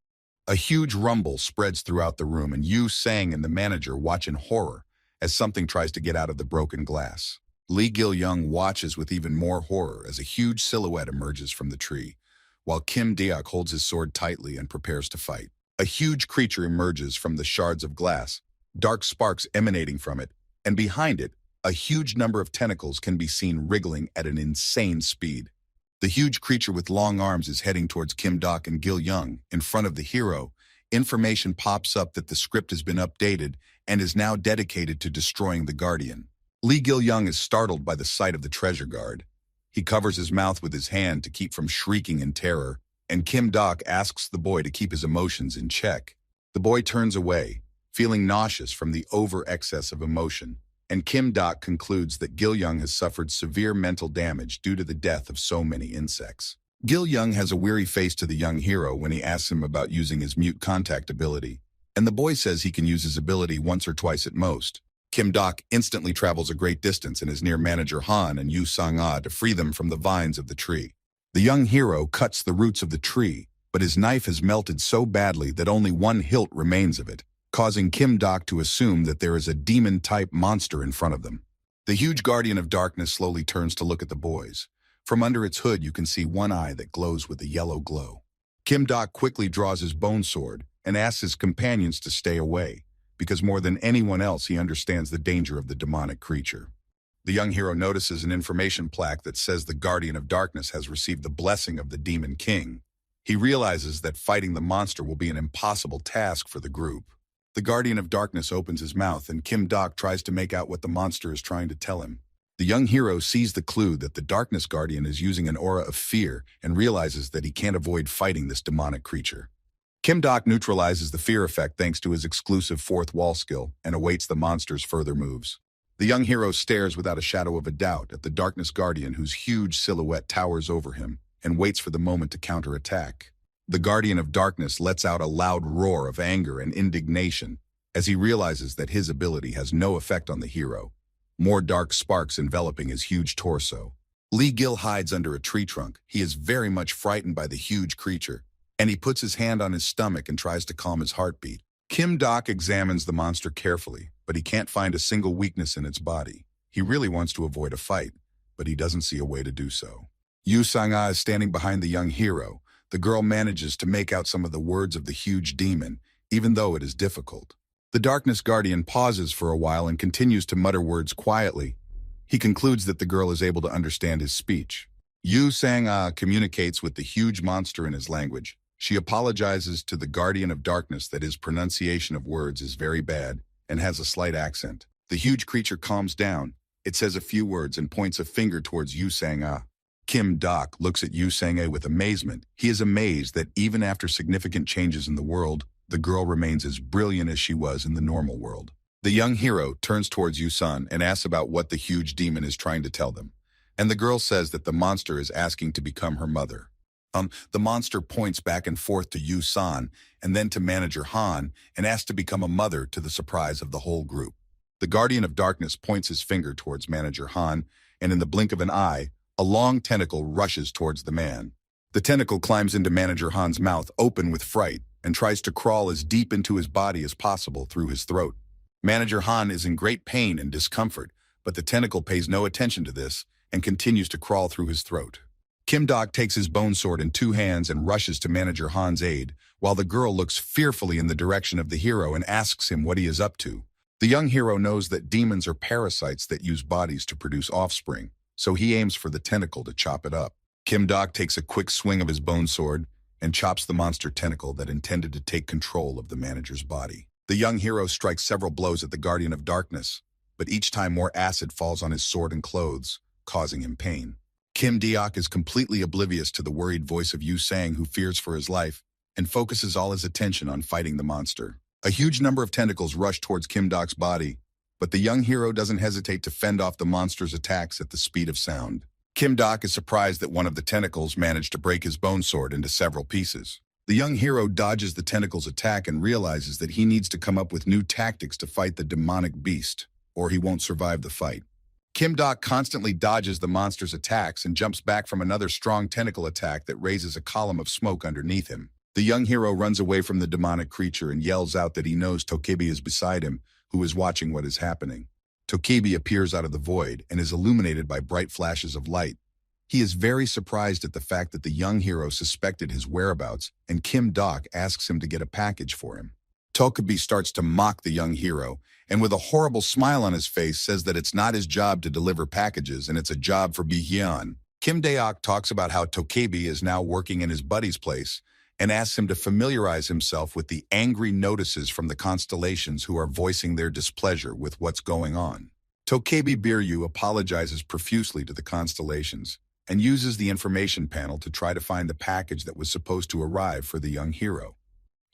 A huge rumble spreads throughout the room, and Yu Sang and the manager watch in horror as something tries to get out of the broken glass. Lee Gil-young watches with even more horror as a huge silhouette emerges from the tree, while Kim Deok holds his sword tightly and prepares to fight. A huge creature emerges from the shards of glass, dark sparks emanating from it, and behind it, a huge number of tentacles can be seen wriggling at an insane speed. The huge creature with long arms is heading towards Kim Deok and Gil-young. In front of the hero, information pops up that the script has been updated and is now dedicated to destroying the Guardian. Lee Gil-young is startled by the sight of the treasure guard. He covers his mouth with his hand to keep from shrieking in terror, and Kim Deok asks the boy to keep his emotions in check. The boy turns away, feeling nauseous from the over-excess of emotion, and Kim Deok concludes that Gil-young has suffered severe mental damage due to the death of so many insects. Gil-young has a weary face to the young hero when he asks him about using his mute contact ability, and the boy says he can use his ability once or twice at most. Kim Deok instantly travels a great distance and is near Manager Han and Yu Sang-ah to free them from the vines of the tree. The young hero cuts the roots of the tree, but his knife has melted so badly that only one hilt remains of it, causing Kim Deok to assume that there is a demon-type monster in front of them. The huge Guardian of Darkness slowly turns to look at the boys. From under its hood, you can see one eye that glows with a yellow glow. Kim Deok quickly draws his bone sword and asks his companions to stay away, because more than anyone else he understands the danger of the demonic creature. The young hero notices an information plaque that says the Guardian of Darkness has received the blessing of the Demon King. He realizes that fighting the monster will be an impossible task for the group. The Guardian of Darkness opens his mouth and Kim Deok tries to make out what the monster is trying to tell him. The young hero sees the clue that the Darkness Guardian is using an aura of fear and realizes that he can't avoid fighting this demonic creature. Kim Deok neutralizes the fear effect thanks to his exclusive fourth wall skill and awaits the monster's further moves. The young hero stares without a shadow of a doubt at the Darkness Guardian, whose huge silhouette towers over him, and waits for the moment to counterattack. The Guardian of Darkness lets out a loud roar of anger and indignation as he realizes that his ability has no effect on the hero, more dark sparks enveloping his huge torso. Lee Gil hides under a tree trunk. He is very much frightened by the huge creature, and he puts his hand on his stomach and tries to calm his heartbeat. Kim Dok examines the monster carefully, but he can't find a single weakness in its body. He really wants to avoid a fight, but he doesn't see a way to do so. Yu Sang-ah is standing behind the young hero. The girl manages to make out some of the words of the huge demon, even though it is difficult. The Darkness Guardian pauses for a while and continues to mutter words quietly. He concludes that the girl is able to understand his speech. Yu Sang-ah communicates with the huge monster in his language. She apologizes to the Guardian of Darkness that his pronunciation of words is very bad and has a slight accent. The huge creature calms down. It says a few words and points a finger towards Yu Sang-ah. Kim Dok looks at Yu Sang-ah with amazement. He is amazed that even after significant changes in the world, the girl remains as brilliant as she was in the normal world. The young hero turns towards Yu-san and asks about what the huge demon is trying to tell them. And the girl says that the monster is asking to become her mother. The monster points back and forth to Yu-san and then to Manager Han and asks to become a mother, to the surprise of the whole group. The Guardian of Darkness points his finger towards Manager Han, and in the blink of an eye, a long tentacle rushes towards the man. The tentacle climbs into Manager Han's mouth, open with fright, and tries to crawl as deep into his body as possible through his throat. Manager Han is in great pain and discomfort, but the tentacle pays no attention to this and continues to crawl through his throat. Kim Dok takes his bone sword in 2 hands and rushes to Manager Han's aid, while the girl looks fearfully in the direction of the hero and asks him what he is up to. The young hero knows that demons are parasites that use bodies to produce offspring, so he aims for the tentacle to chop it up. Kim Dok takes a quick swing of his bone sword and chops the monster tentacle that intended to take control of the manager's body. The young hero strikes several blows at the Guardian of Darkness, but each time more acid falls on his sword and clothes, causing him pain. Kim Dok is completely oblivious to the worried voice of Yu Sang, who fears for his life, and focuses all his attention on fighting the monster. A huge number of tentacles rush towards Kim Dok's body, but the young hero doesn't hesitate to fend off the monster's attacks at the speed of sound. Kim Dok is surprised that one of the tentacles managed to break his bone sword into several pieces. The young hero dodges the tentacle's attack and realizes that he needs to come up with new tactics to fight the demonic beast, or he won't survive the fight. Kim Dok constantly dodges the monster's attacks and jumps back from another strong tentacle attack that raises a column of smoke underneath him. The young hero runs away from the demonic creature and yells out that he knows Tokebi is beside him, who is watching what is happening. Tokebi appears out of the void and is illuminated by bright flashes of light. He is very surprised at the fact that the young hero suspected his whereabouts, and Kim Dok asks him to get a package for him. Tokebi starts to mock the young hero, and with a horrible smile on his face says that it's not his job to deliver packages and it's a job for Bi-hyun. Kim Daok talks about how Tokebi is now working in his buddy's place and asks him to familiarize himself with the angry notices from the constellations who are voicing their displeasure with what's going on. Tokebi Biryu apologizes profusely to the constellations and uses the information panel to try to find the package that was supposed to arrive for the young hero.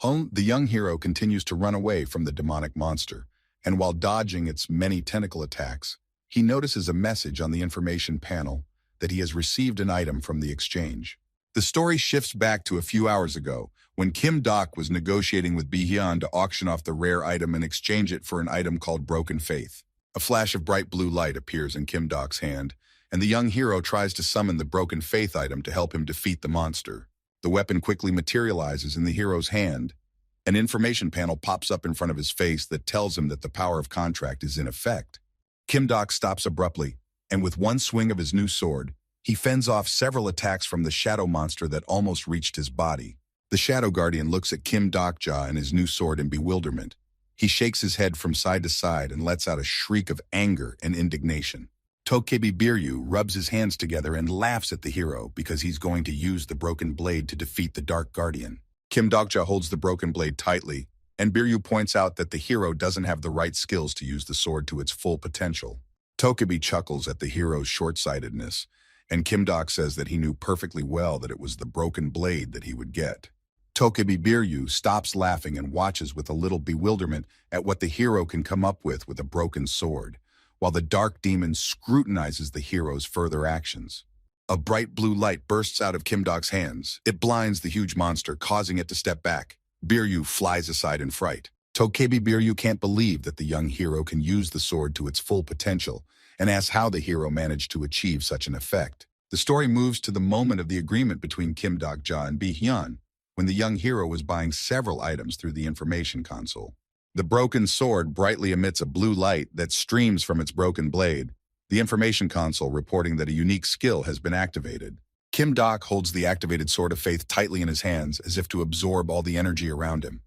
The young hero continues to run away from the demonic monster, and while dodging its many tentacle attacks, he notices a message on the information panel that he has received an item from the exchange. The story shifts back to a few hours ago, when Kim Dok was negotiating with Bi-hyun to auction off the rare item and exchange it for an item called Broken Faith. A flash of bright blue light appears in Kim Dok's hand, and the young hero tries to summon the Broken Faith item to help him defeat the monster. The weapon quickly materializes in the hero's hand. An information panel pops up in front of his face that tells him that the power of contract is in effect. Kim Dok stops abruptly, and with one swing of his new sword, he fends off several attacks from the shadow monster that almost reached his body. The Shadow Guardian looks at Kim Dokja and his new sword in bewilderment. He shakes his head from side to side and lets out a shriek of anger and indignation. Tokebi Biryu rubs his hands together and laughs at the hero because he's going to use the broken blade to defeat the Dark Guardian. Kim Dokja holds the broken blade tightly, and Biryu points out that the hero doesn't have the right skills to use the sword to its full potential. Tokebi chuckles at the hero's short-sightedness, and Kim Dok says that he knew perfectly well that it was the broken blade that he would get. Tokebi Biryu stops laughing and watches with a little bewilderment at what the hero can come up with a broken sword, while the dark demon scrutinizes the hero's further actions. A bright blue light bursts out of Kim Dok's hands. It blinds the huge monster, causing it to step back. Biryu flies aside in fright. Tokebi Biryu can't believe that the young hero can use the sword to its full potential, and asks how the hero managed to achieve such an effect. The story moves to the moment of the agreement between Kim Dok-ja and Bi Hyun, when the young hero was buying several items through the information console. The broken sword brightly emits a blue light that streams from its broken blade, the information console reporting that a unique skill has been activated. Kim Dok holds the activated Sword of Faith tightly in his hands as if to absorb all the energy around him.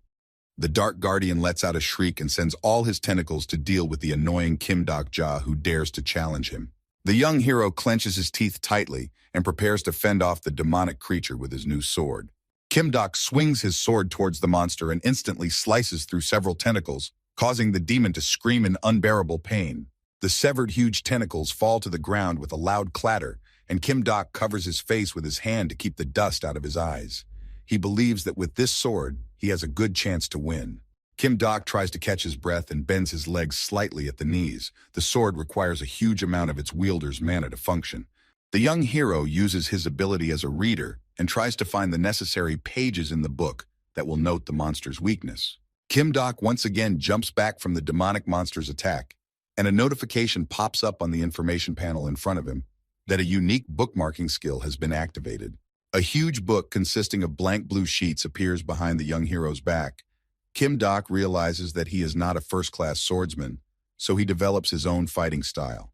The Dark Guardian lets out a shriek and sends all his tentacles to deal with the annoying Kim Dok-ja who dares to challenge him. The young hero clenches his teeth tightly and prepares to fend off the demonic creature with his new sword. Kim Dok swings his sword towards the monster and instantly slices through several tentacles, causing the demon to scream in unbearable pain. The severed huge tentacles fall to the ground with a loud clatter, and Kim Dok covers his face with his hand to keep the dust out of his eyes. He believes that with this sword, he has a good chance to win. Kim Dok tries to catch his breath and bends his legs slightly at the knees. The sword requires a huge amount of its wielder's mana to function. The young hero uses his ability as a reader and tries to find the necessary pages in the book that will note the monster's weakness. Kim Dok once again jumps back from the demonic monster's attack, and a notification pops up on the information panel in front of him that a unique bookmarking skill has been activated. A huge book consisting of blank blue sheets appears behind the young hero's back. Kim Dok realizes that he is not a first-class swordsman, so he develops his own fighting style.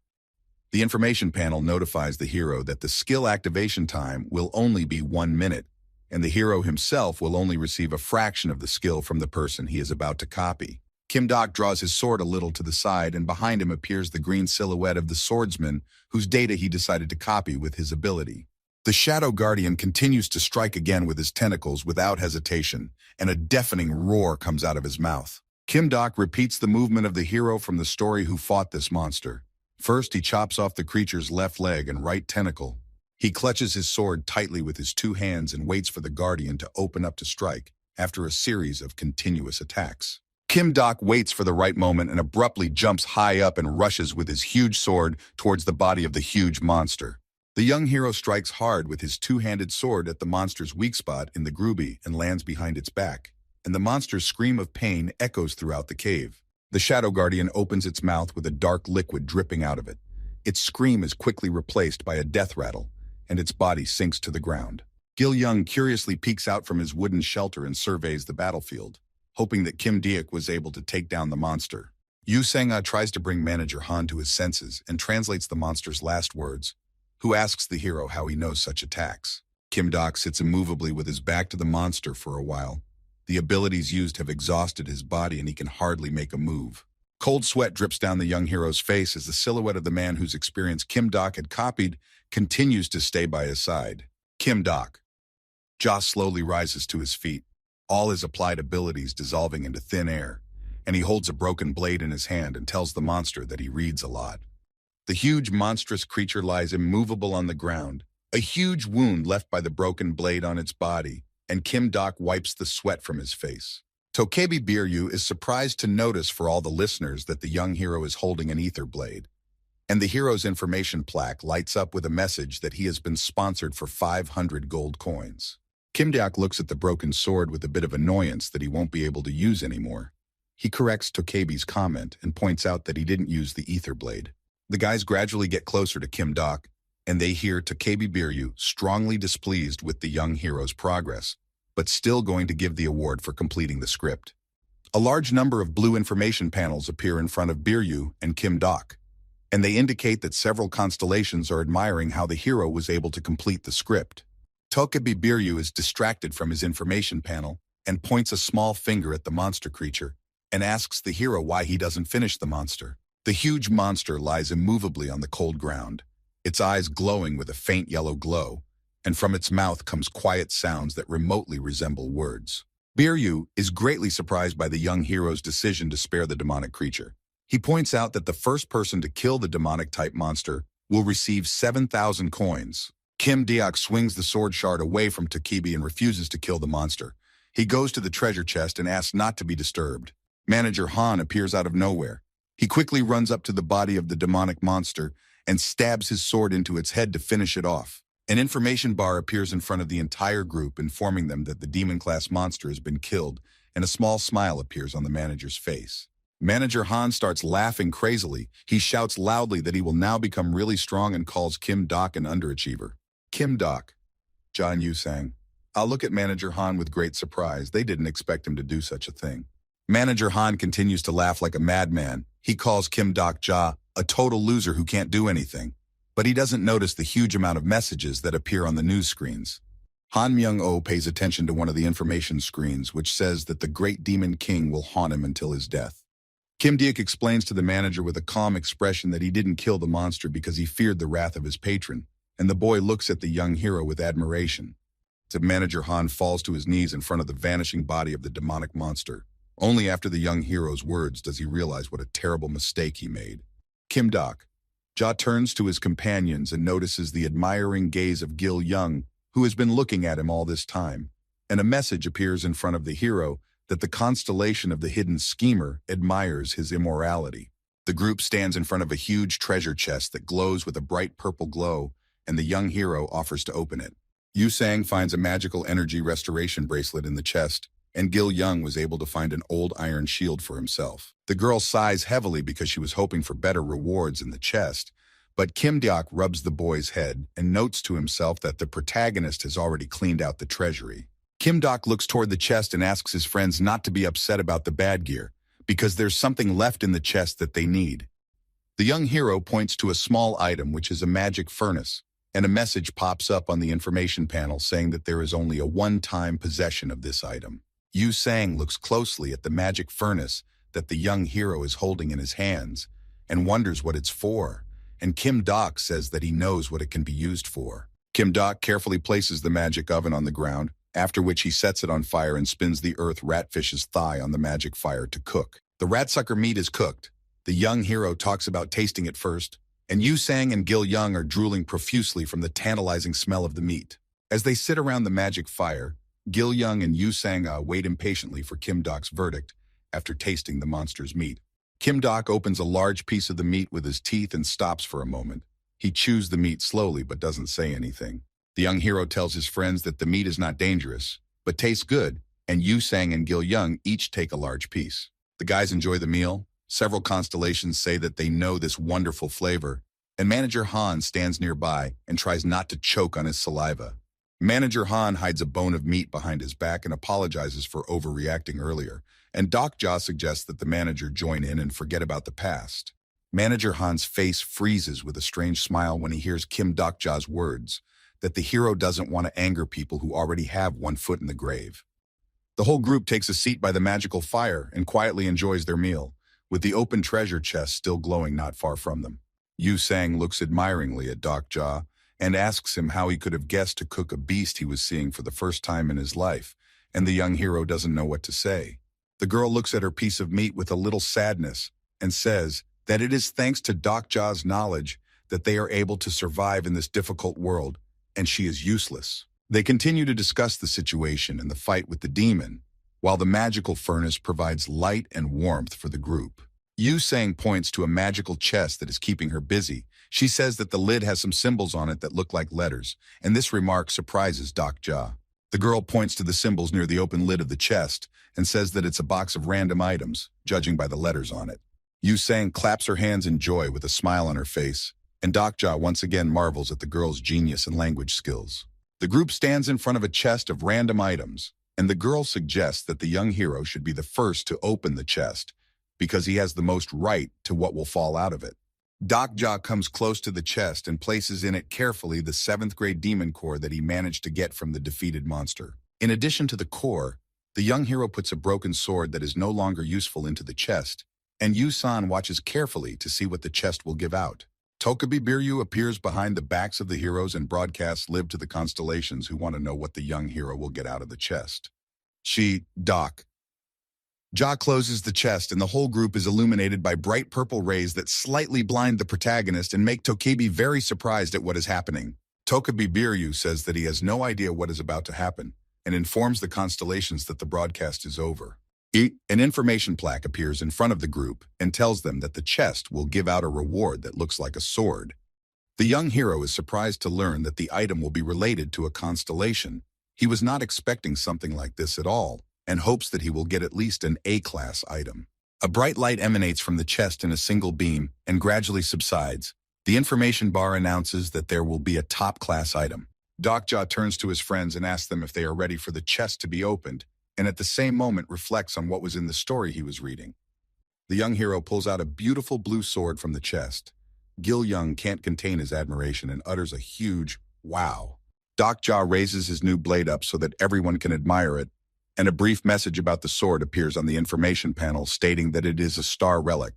The information panel notifies the hero that the skill activation time will only be 1 minute, and the hero himself will only receive a fraction of the skill from the person he is about to copy. Kim Dok draws his sword a little to the side, and behind him appears the green silhouette of the swordsman whose data he decided to copy with his ability. The Shadow Guardian continues to strike again with his tentacles without hesitation, and a deafening roar comes out of his mouth. Kim Dok repeats the movement of the hero from the story who fought this monster. First, he chops off the creature's left leg and right tentacle. He clutches his sword tightly with his 2 hands and waits for the Guardian to open up to strike after a series of continuous attacks. Kim Dok waits for the right moment and abruptly jumps high up and rushes with his huge sword towards the body of the huge monster. The young hero strikes hard with his 2-handed sword at the monster's weak spot in the groovy and lands behind its back, and the monster's scream of pain echoes throughout the cave. The Shadow Guardian opens its mouth with a dark liquid dripping out of it. Its scream is quickly replaced by a death rattle, and its body sinks to the ground. Gil Young curiously peeks out from his wooden shelter and surveys the battlefield, hoping that Kim Deok was able to take down the monster. Yu Sang-ah tries to bring Manager Han to his senses and translates the monster's last words, who asks the hero how he knows such attacks. Kim Dok sits immovably with his back to the monster for a while. The abilities used have exhausted his body and he can hardly make a move. Cold sweat drips down the young hero's face as the silhouette of the man whose experience Kim Dok had copied continues to stay by his side. Kim Dok. Ja slowly rises to his feet, all his applied abilities dissolving into thin air, and he holds a broken blade in his hand and tells the monster that he reads a lot. The huge monstrous creature lies immovable on the ground, a huge wound left by the broken blade on its body, and Kim Dok wipes the sweat from his face. Tokebi Biryu is surprised to notice for all the listeners that the young hero is holding an ether blade, and the hero's information plaque lights up with a message that he has been sponsored for 500 gold coins. Kim Dok looks at the broken sword with a bit of annoyance that he won't be able to use anymore. He corrects Tokebi's comment and points out that he didn't use the ether blade. The guys gradually get closer to Kim Dok, and they hear Tokebi Biryu strongly displeased with the young hero's progress, but still going to give the award for completing the script. A large number of blue information panels appear in front of Biryu and Kim Dok, and they indicate that several constellations are admiring how the hero was able to complete the script. Tokebi Biryu is distracted from his information panel and points a small finger at the monster creature and asks the hero why he doesn't finish the monster. The huge monster lies immovably on the cold ground, its eyes glowing with a faint yellow glow, and from its mouth comes quiet sounds that remotely resemble words. Biryu is greatly surprised by the young hero's decision to spare the demonic creature. He points out that the first person to kill the demonic-type monster will receive 7,000 coins. Kim Deok swings the sword shard away from Tokebi and refuses to kill the monster. He goes to the treasure chest and asks not to be disturbed. Manager Han appears out of nowhere. He quickly runs up to the body of the demonic monster and stabs his sword into its head to finish it off. An information bar appears in front of the entire group, informing them that the demon-class monster has been killed, and a small smile appears on the manager's face. Manager Han starts laughing crazily. He shouts loudly that he will now become really strong and calls Kim Dok an underachiever. Kim Dok, John Yu sang. I'll look at Manager Han with great surprise. They didn't expect him to do such a thing. Manager Han continues to laugh like a madman. He calls Kim Dok Ja a total loser who can't do anything. But he doesn't notice the huge amount of messages that appear on the news screens. Han Myung-oh pays attention to one of the information screens, which says that the great demon king will haunt him until his death. Kim Deok explains to the manager with a calm expression that he didn't kill the monster because he feared the wrath of his patron, and the boy looks at the young hero with admiration. The manager Han falls to his knees in front of the vanishing body of the demonic monster. Only after the young hero's words does he realize what a terrible mistake he made. Kim Dok Ja turns to his companions and notices the admiring gaze of Gil Young, who has been looking at him all this time, and a message appears in front of the hero that the constellation of the hidden schemer admires his immorality. The group stands in front of a huge treasure chest that glows with a bright purple glow, and the young hero offers to open it. Yu Sang finds a magical energy restoration bracelet in the chest, and Gil Young was able to find an old iron shield for himself. The girl sighs heavily because she was hoping for better rewards in the chest, but Kim Deok rubs the boy's head and notes to himself that the protagonist has already cleaned out the treasury. Kim Deok looks toward the chest and asks his friends not to be upset about the bad gear, because there's something left in the chest that they need. The young hero points to a small item which is a magic furnace, and a message pops up on the information panel saying that there is only a one-time possession of this item. Yu Sang looks closely at the magic furnace that the young hero is holding in his hands and wonders what it's for, and Kim Deok says that he knows what it can be used for. Kim Deok carefully places the magic oven on the ground, after which he sets it on fire and spins the earth ratfish's thigh on the magic fire to cook. The ratsucker meat is cooked. The young hero talks about tasting it first, and Yu Sang and Gil Young are drooling profusely from the tantalizing smell of the meat. As they sit around the magic fire, Gil Young and Yu Sang wait impatiently for Kim Dok's verdict after tasting the monster's meat. Kim Dok opens a large piece of the meat with his teeth and stops for a moment. He chews the meat slowly but doesn't say anything. The young hero tells his friends that the meat is not dangerous, but tastes good, and Yu Sang and Gil Young each take a large piece. The guys enjoy the meal. Several constellations say that they know this wonderful flavor, and Manager Han stands nearby and tries not to choke on his saliva. Manager Han hides a bone of meat behind his back and apologizes for overreacting earlier, and Dok Ja suggests that the manager join in and forget about the past. Manager Han's face freezes with a strange smile when he hears Kim Dok Ja's words, that the hero doesn't want to anger people who already have one foot in the grave. The whole group takes a seat by the magical fire and quietly enjoys their meal, with the open treasure chest still glowing not far from them. Yu Sang looks admiringly at Dok Ja and asks him how he could have guessed to cook a beast he was seeing for the first time in his life, and the young hero doesn't know what to say. The girl looks at her piece of meat with a little sadness and says that it is thanks to Dok Ja's knowledge that they are able to survive in this difficult world, and she is useless. They continue to discuss the situation and the fight with the demon, while the magical furnace provides light and warmth for the group. Yu Sang points to a magical chest that is keeping her busy. She says that the lid has some symbols on it that look like letters, and this remark surprises Dok Ja. The girl points to the symbols near the open lid of the chest and says that it's a box of random items, judging by the letters on it. Yu Sang claps her hands in joy with a smile on her face, and Dok Ja once again marvels at the girl's genius and language skills. The group stands in front of a chest of random items, and the girl suggests that the young hero should be the first to open the chest, because he has the most right to what will fall out of it. Dok Ja comes close to the chest and places in it carefully the 7th grade demon core that he managed to get from the defeated monster. In addition to the core, the young hero puts a broken sword that is no longer useful into the chest, and Yu San watches carefully to see what the chest will give out. Tokabi Biryu appears behind the backs of the heroes and broadcasts live to the constellations who want to know what the young hero will get out of the chest. Dok Ja closes the chest and the whole group is illuminated by bright purple rays that slightly blind the protagonist and make Tokabi very surprised at what is happening. Tokabi Biryu says that he has no idea what is about to happen and informs the constellations that the broadcast is over. An information plaque appears in front of the group and tells them that the chest will give out a reward that looks like a sword. The young hero is surprised to learn that the item will be related to a constellation. He was not expecting something like this at all, and hopes that he will get at least an A-class item. A bright light emanates from the chest in a single beam and gradually subsides. The information bar announces that there will be a top-class item. Dokja turns to his friends and asks them if they are ready for the chest to be opened, and at the same moment reflects on what was in the story he was reading. The young hero pulls out a beautiful blue sword from the chest. Gil Young can't contain his admiration and utters a huge wow. Dokja raises his new blade up so that everyone can admire it, and a brief message about the sword appears on the information panel stating that it is a star relic.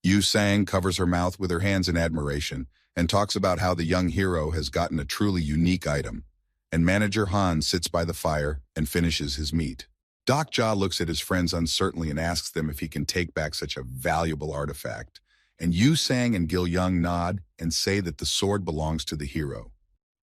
Yu Sang covers her mouth with her hands in admiration and talks about how the young hero has gotten a truly unique item, and Manager Han sits by the fire and finishes his meat. Dokja looks at his friends uncertainly and asks them if he can take back such a valuable artifact, and Yu Sang and Gil Young nod and say that the sword belongs to the hero.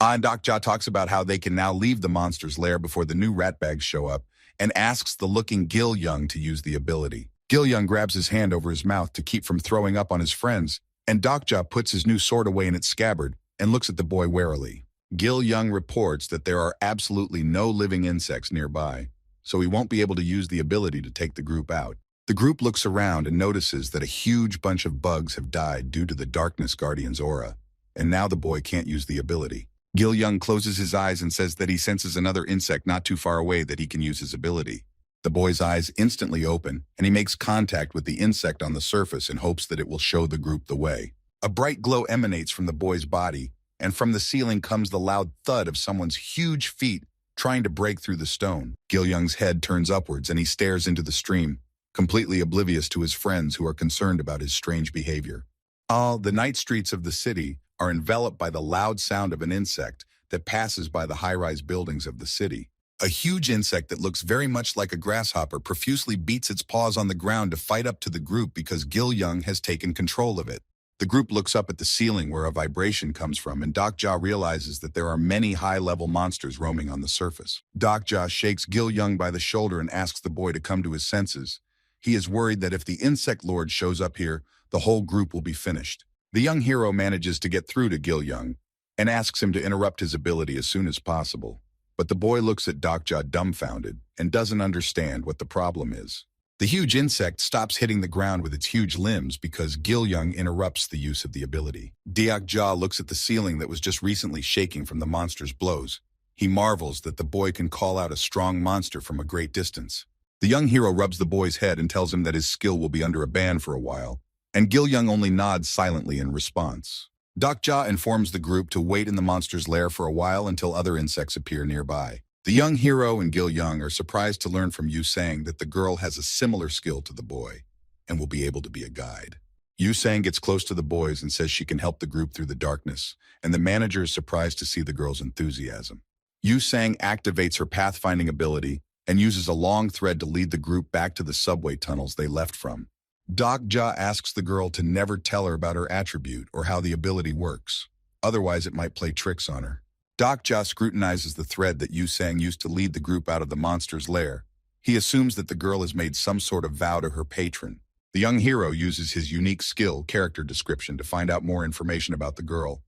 And Dokja talks about how they can now leave the monster's lair before the new rat bags show up, and asks the looking Gil Young to use the ability. Gil Young grabs his hand over his mouth to keep from throwing up on his friends, and Dokja puts his new sword away in its scabbard and looks at the boy warily. Gil Young reports that there are absolutely no living insects nearby, so he won't be able to use the ability to take the group out. The group looks around and notices that a huge bunch of bugs have died due to the Darkness Guardian's aura, and now the boy can't use the ability. Gil Young closes his eyes and says that he senses another insect not too far away that he can use his ability. The boy's eyes instantly open, and he makes contact with the insect on the surface in hopes that it will show the group the way. A bright glow emanates from the boy's body, and from the ceiling comes the loud thud of someone's huge feet trying to break through the stone. Gil Young's head turns upwards and he stares into the stream, completely oblivious to his friends who are concerned about his strange behavior. The night streets of the city are enveloped by the loud sound of an insect that passes by the high-rise buildings of the city. A huge insect that looks very much like a grasshopper profusely beats its paws on the ground to fight up to the group because Gil Young has taken control of it. The group looks up at the ceiling where a vibration comes from, and Dokja realizes that there are many high-level monsters roaming on the surface. Dokja shakes Gil Young by the shoulder and asks the boy to come to his senses. He is worried that if the insect lord shows up here, the whole group will be finished. The young hero manages to get through to Gil Young and asks him to interrupt his ability as soon as possible. But the boy looks at Dokja dumbfounded and doesn't understand what the problem is. The huge insect stops hitting the ground with its huge limbs because Gil Young interrupts the use of the ability. Dokja looks at the ceiling that was just recently shaking from the monster's blows. He marvels that the boy can call out a strong monster from a great distance. The young hero rubs the boy's head and tells him that his skill will be under a ban for a while, and Gil Young only nods silently in response. Dokja informs the group to wait in the monster's lair for a while until other insects appear nearby. The young hero and Gil Young are surprised to learn from Yu Sang that the girl has a similar skill to the boy and will be able to be a guide. Yu Sang gets close to the boys and says she can help the group through the darkness, and the manager is surprised to see the girl's enthusiasm. Yu Sang activates her pathfinding ability and uses a long thread to lead the group back to the subway tunnels they left from. Dokja asks the girl to never tell her about her attribute or how the ability works. Otherwise, it might play tricks on her. Dokja scrutinizes the thread that Yu Sang used to lead the group out of the monster's lair. He assumes that the girl has made some sort of vow to her patron. The young hero uses his unique skill, character description, to find out more information about the girl,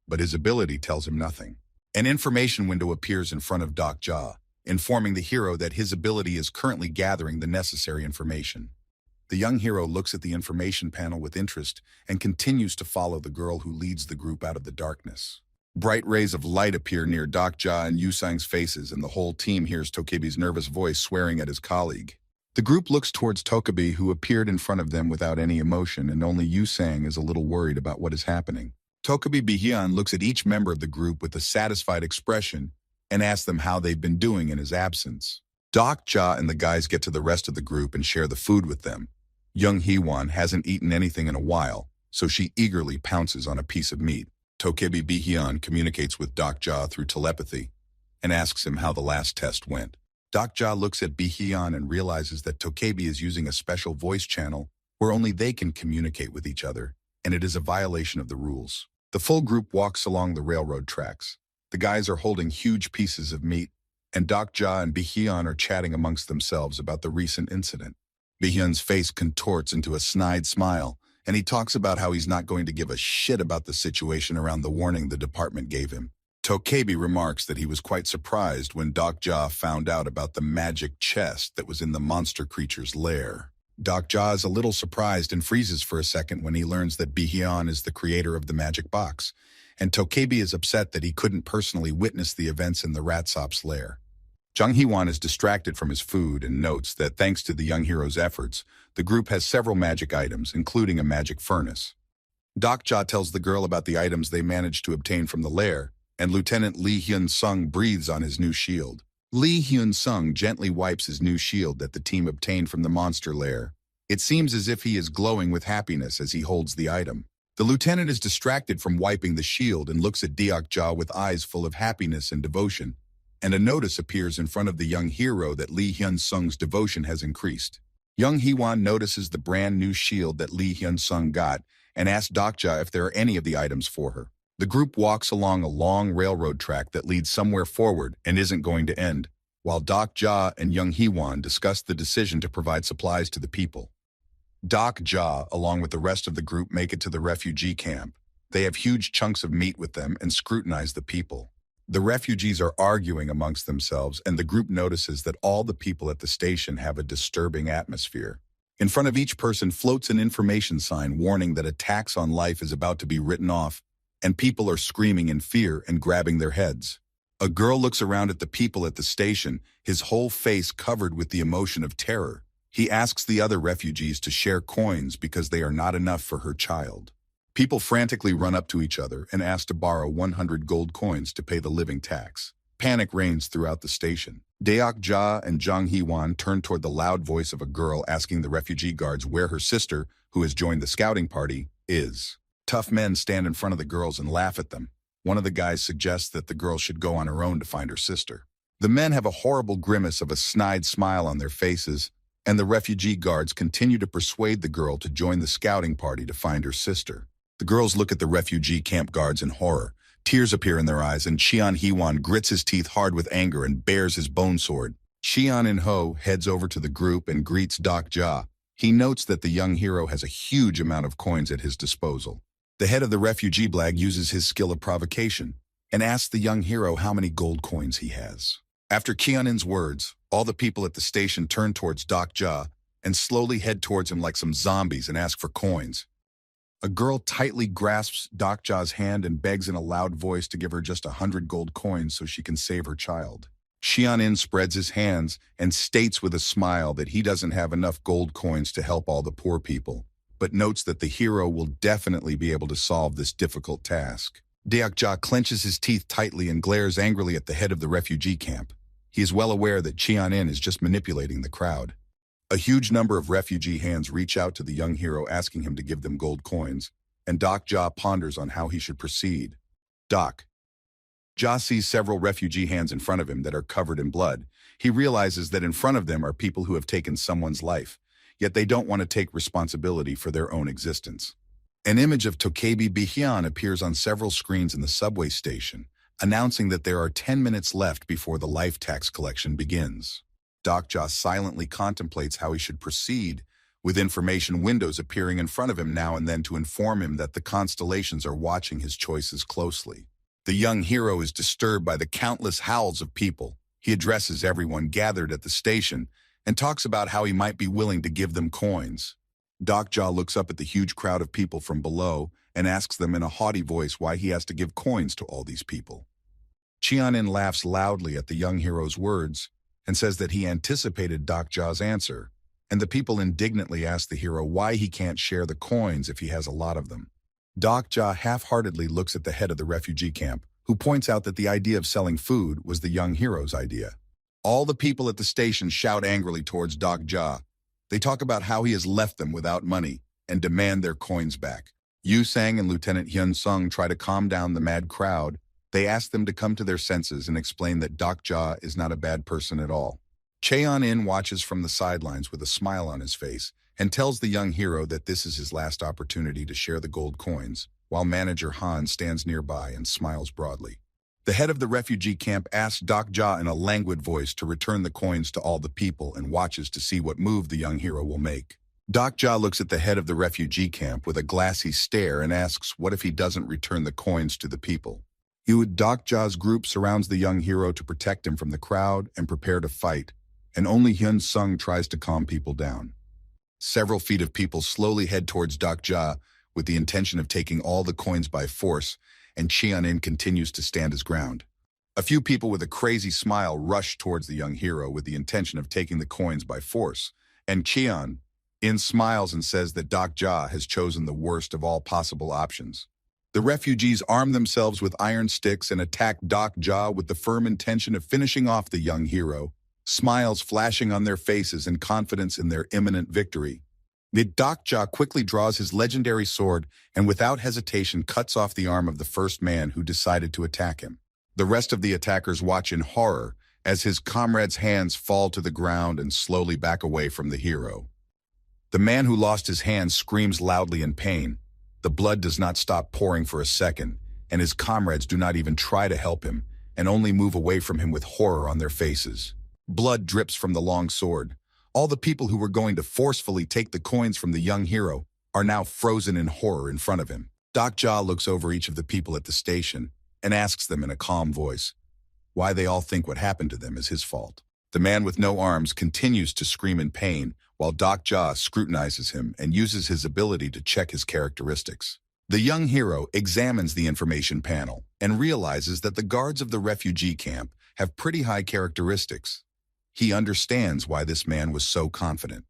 but his ability tells him nothing. An information window appears in front of Dokja, informing the hero that his ability is currently gathering the necessary information. The young hero looks at the information panel with interest and continues to follow the girl who leads the group out of the darkness. Bright rays of light appear near Dokja and Yu Sang's faces, and the whole team hears Tokebi's nervous voice swearing at his colleague. The group looks towards Tokebi, who appeared in front of them without any emotion, and only Yu Sang is a little worried about what is happening. Tokebi Bihyun looks at each member of the group with a satisfied expression and asks them how they've been doing in his absence. Dokja and the guys get to the rest of the group and share the food with them. Young Hee-won hasn't eaten anything in a while, so she eagerly pounces on a piece of meat. Tokebi Bihyun communicates with Dokja through telepathy and asks him how the last test went. Dokja looks at Bihyun and realizes that Tokebi is using a special voice channel where only they can communicate with each other, and it is a violation of the rules. The full group walks along the railroad tracks. The guys are holding huge pieces of meat, and Dokja and Bihyun are chatting amongst themselves about the recent incident. Bihyun's face contorts into a snide smile, and he talks about how he's not going to give a shit about the situation around the warning the department gave him. Tokebi remarks that he was quite surprised when Dokja found out about the magic chest that was in the monster creature's lair. Doc Ja is a little surprised and freezes for a second when he learns that Bi-hyun is the creator of the magic box, and Tokebi is upset that he couldn't personally witness the events in the Ratsop's lair. Jung Hee-won is distracted from his food and notes that thanks to the young hero's efforts, the group has several magic items, including a magic furnace. Doc Ja tells the girl about the items they managed to obtain from the lair, and Lieutenant Lee Hyun-sung breathes on his new shield. Lee Hyun-sung gently wipes his new shield that the team obtained from the monster lair. It seems as if he is glowing with happiness as he holds the item. The lieutenant is distracted from wiping the shield and looks at Deok Ja with eyes full of happiness and devotion, and a notice appears in front of the young hero that Lee Hyun-sung's devotion has increased. Young Hee-won notices the brand new shield that Lee Hyun-sung got and asks Doc Ja if there are any of the items for her. The group walks along a long railroad track that leads somewhere forward and isn't going to end, while Doc Ja and Young Hee-won discuss the decision to provide supplies to the people. Doc Ja, along with the rest of the group, make it to the refugee camp. They have huge chunks of meat with them and scrutinize the people. The refugees are arguing amongst themselves, and the group notices that all the people at the station have a disturbing atmosphere. In front of each person floats an information sign warning that a tax on life is about to be written off, and people are screaming in fear and grabbing their heads. A girl looks around at the people at the station, his whole face covered with the emotion of terror. He asks the other refugees to share coins because they are not enough for her child. People frantically run up to each other and ask to borrow 100 gold coins to pay the living tax. Panic reigns throughout the station. Deok Ja and Jung Hee-won turn toward the loud voice of a girl asking the refugee guards where her sister, who has joined the scouting party, is. Tough men stand in front of the girls and laugh at them. One of the guys suggests that the girl should go on her own to find her sister. The men have a horrible grimace of a snide smile on their faces, and the refugee guards continue to persuade the girl to join the scouting party to find her sister. The girls look at the refugee camp guards in horror. Tears appear in their eyes, and Cheon Hee-won grits his teeth hard with anger and bares his bone sword. Cheon In-ho heads over to the group and greets Doc Ja. He notes that the young hero has a huge amount of coins at his disposal. The head of the refugee blag uses his skill of provocation and asks the young hero how many gold coins he has. After Cheon-in's words, all the people at the station turn towards Doc Ja and slowly head towards him like some zombies and ask for coins. A girl tightly grasps Doc Ja's hand and begs in a loud voice to give her just 100 gold coins so she can save her child. Cheon-in spreads his hands and states with a smile that he doesn't have enough gold coins to help all the poor people, but notes that the hero will definitely be able to solve this difficult task. Deok Ja clenches his teeth tightly and glares angrily at the head of the refugee camp. He is well aware that Cheon-in is just manipulating the crowd. A huge number of refugee hands reach out to the young hero asking him to give them gold coins, and Doc Ja ponders on how he should proceed. Doc Ja sees several refugee hands in front of him that are covered in blood. He realizes that in front of them are people who have taken someone's life, yet they don't want to take responsibility for their own existence. An image of Tokebi Bi-hyun appears on several screens in the subway station, announcing that there are 10 minutes left before the life tax collection begins. Doc Ja silently contemplates how he should proceed, with information windows appearing in front of him now and then to inform him that the constellations are watching his choices closely. The young hero is disturbed by the countless howls of people. He addresses everyone gathered at the station and talks about how he might be willing to give them coins. Doc Ja looks up at the huge crowd of people from below and asks them in a haughty voice why he has to give coins to all these people. Cheon-in laughs loudly at the young hero's words and says that he anticipated Doc Ja's answer, and the people indignantly ask the hero why he can't share the coins if he has a lot of them. Doc Ja half-heartedly looks at the head of the refugee camp, who points out that the idea of selling food was the young hero's idea. All the people at the station shout angrily towards Doc Ja. They talk about how he has left them without money and demand their coins back. Yu Sang and Lieutenant Hyun Sung try to calm down the mad crowd. They ask them to come to their senses and explain that Doc Ja is not a bad person at all. Cheon-in watches from the sidelines with a smile on his face and tells the young hero that this is his last opportunity to share the gold coins, while manager Han stands nearby and smiles broadly. The head of the refugee camp asks Doc Ja in a languid voice to return the coins to all the people and watches to see what move the young hero will make. Doc Ja looks at the head of the refugee camp with a glassy stare and asks what if he doesn't return the coins to the people. Doc Ja's group surrounds the young hero to protect him from the crowd and prepare to fight, and only Hyun Sung tries to calm people down. Several feet of people slowly head towards Jia with the intention of taking all the coins by force, and Qian-in continues to stand his ground. A few people with a crazy smile rush towards the young hero with the intention of taking the coins by force, and Qian-in smiles and says that Jia has chosen the worst of all possible options. The refugees arm themselves with iron sticks and attack Jia with the firm intention of finishing off the young hero, smiles flashing on their faces and confidence in their imminent victory. Jia quickly draws his legendary sword and without hesitation cuts off the arm of the first man who decided to attack him. The rest of the attackers watch in horror as his comrade's hands fall to the ground and slowly back away from the hero. The man who lost his hand screams loudly in pain. The blood does not stop pouring for a second, and his comrades do not even try to help him and only move away from him with horror on their faces. Blood drips from the long sword. All the people who were going to forcefully take the coins from the young hero are now frozen in horror in front of him. Jia looks over each of the people at the station and asks them in a calm voice why they all think what happened to them is his fault. The man with no arms continues to scream in pain while Jia scrutinizes him and uses his ability to check his characteristics. The young hero examines the information panel and realizes that the guards of the refugee camp have pretty high characteristics. He understands why this man was so confident.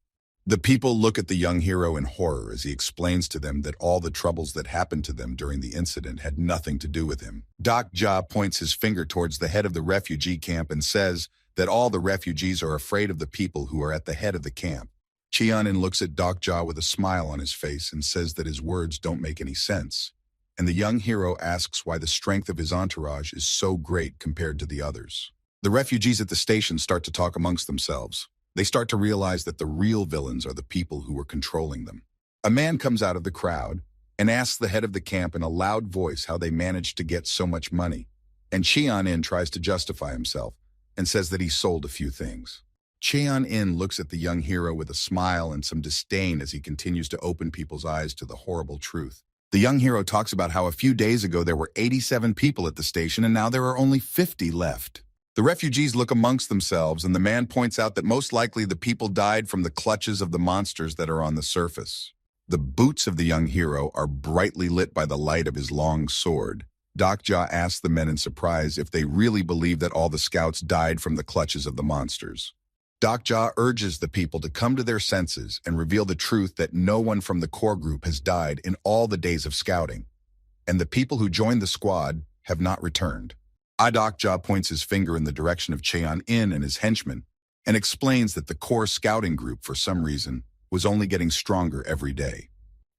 The people look at the young hero in horror as he explains to them that all the troubles that happened to them during the incident had nothing to do with him. Jia points his finger towards the head of the refugee camp and says that all the refugees are afraid of the people who are at the head of the camp. Qian-in looks at Jia with a smile on his face and says that his words don't make any sense. And the young hero asks why the strength of his entourage is so great compared to the others. The refugees at the station start to talk amongst themselves. They start to realize that the real villains are the people who were controlling them. A man comes out of the crowd and asks the head of the camp in a loud voice how they managed to get so much money. And Qian-in tries to justify himself and says that he sold a few things. Qian-in looks at the young hero with a smile and some disdain as he continues to open people's eyes to the horrible truth. The young hero talks about how a few days ago there were 87 people at the station and now there are only 50 left. The refugees look amongst themselves and the man points out that most likely the people died from the clutches of the monsters that are on the surface. The boots of the young hero are brightly lit by the light of his long sword. Jia asks the men in surprise if they really believe that all the scouts died from the clutches of the monsters. Jia urges the people to come to their senses and reveal the truth that no one from the core group has died in all the days of scouting, and the people who joined the squad have not returned. Jia points his finger in the direction of Qian-in and his henchmen and explains that the core scouting group, for some reason, was only getting stronger every day.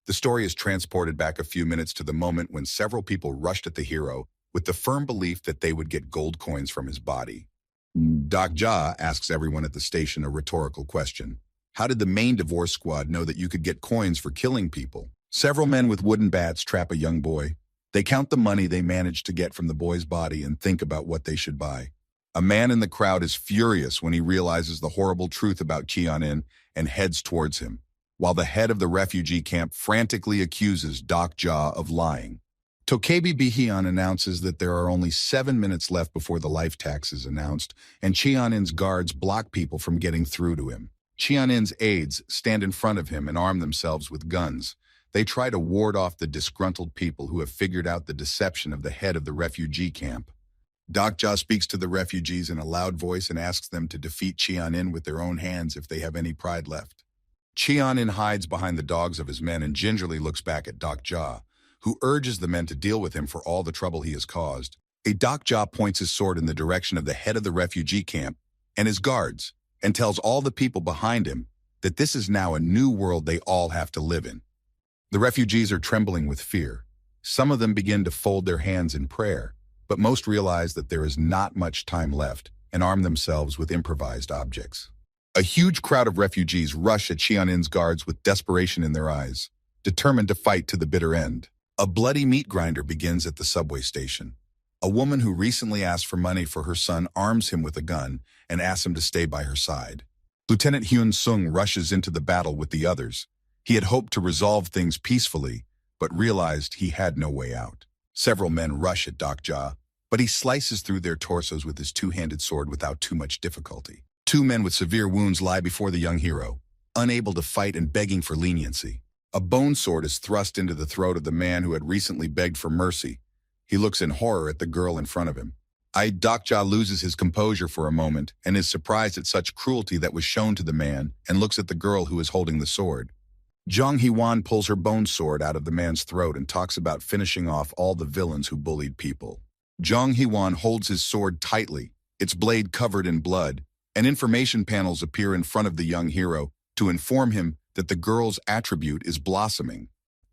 The story is transported back a few minutes to the moment when several people rushed at the hero with the firm belief that they would get gold coins from his body. Jia asks everyone at the station a rhetorical question. How did the main divorce squad know that you could get coins for killing people? Several men with wooden bats trap a young boy. They count the money they managed to get from the boy's body and think about what they should buy. A man in the crowd is furious when he realizes the horrible truth about Qian-in and heads towards him, while the head of the refugee camp frantically accuses Jia of lying. Tokebi Bihian announces that there are only 7 minutes left before the life tax is announced, and Qian-in's guards block people from getting through to him. Qian-in's aides stand in front of him and arm themselves with guns. They try to ward off the disgruntled people who have figured out the deception of the head of the refugee camp. Jia speaks to the refugees in a loud voice and asks them to defeat Qian-in with their own hands if they have any pride left. Qian-in hides behind the dogs of his men and gingerly looks back at Jia, who urges the men to deal with him for all the trouble he has caused. Jia points his sword in the direction of the head of the refugee camp and his guards, and tells all the people behind him that this is now a new world they all have to live in. The refugees are trembling with fear. Some of them begin to fold their hands in prayer, but most realize that there is not much time left and arm themselves with improvised objects. A huge crowd of refugees rush at Qian-in's guards with desperation in their eyes, determined to fight to the bitter end. A bloody meat grinder begins at the subway station. A woman who recently asked for money for her son arms him with a gun and asks him to stay by her side. Lieutenant Hyun Sung rushes into the battle with the others. He had hoped to resolve things peacefully, but realized he had no way out. Several men rush at Jia, but he slices through their torsos with his two-handed sword without too much difficulty. 2 men with severe wounds lie before the young hero. unable to fight and begging for leniency. A bone sword is thrust into the throat of the man who had recently begged for mercy. He looks in horror at the girl in front of him. Dokja loses his composure for a moment and is surprised at such cruelty that was shown to the man and looks at the girl who is holding the sword. Jung Hee-won pulls her bone sword out of the man's throat and talks about finishing off all the villains who bullied people. Jung Hee-won holds his sword tightly, its blade covered in blood, and information panels appear in front of the young hero to inform him that the girl's attribute is blossoming.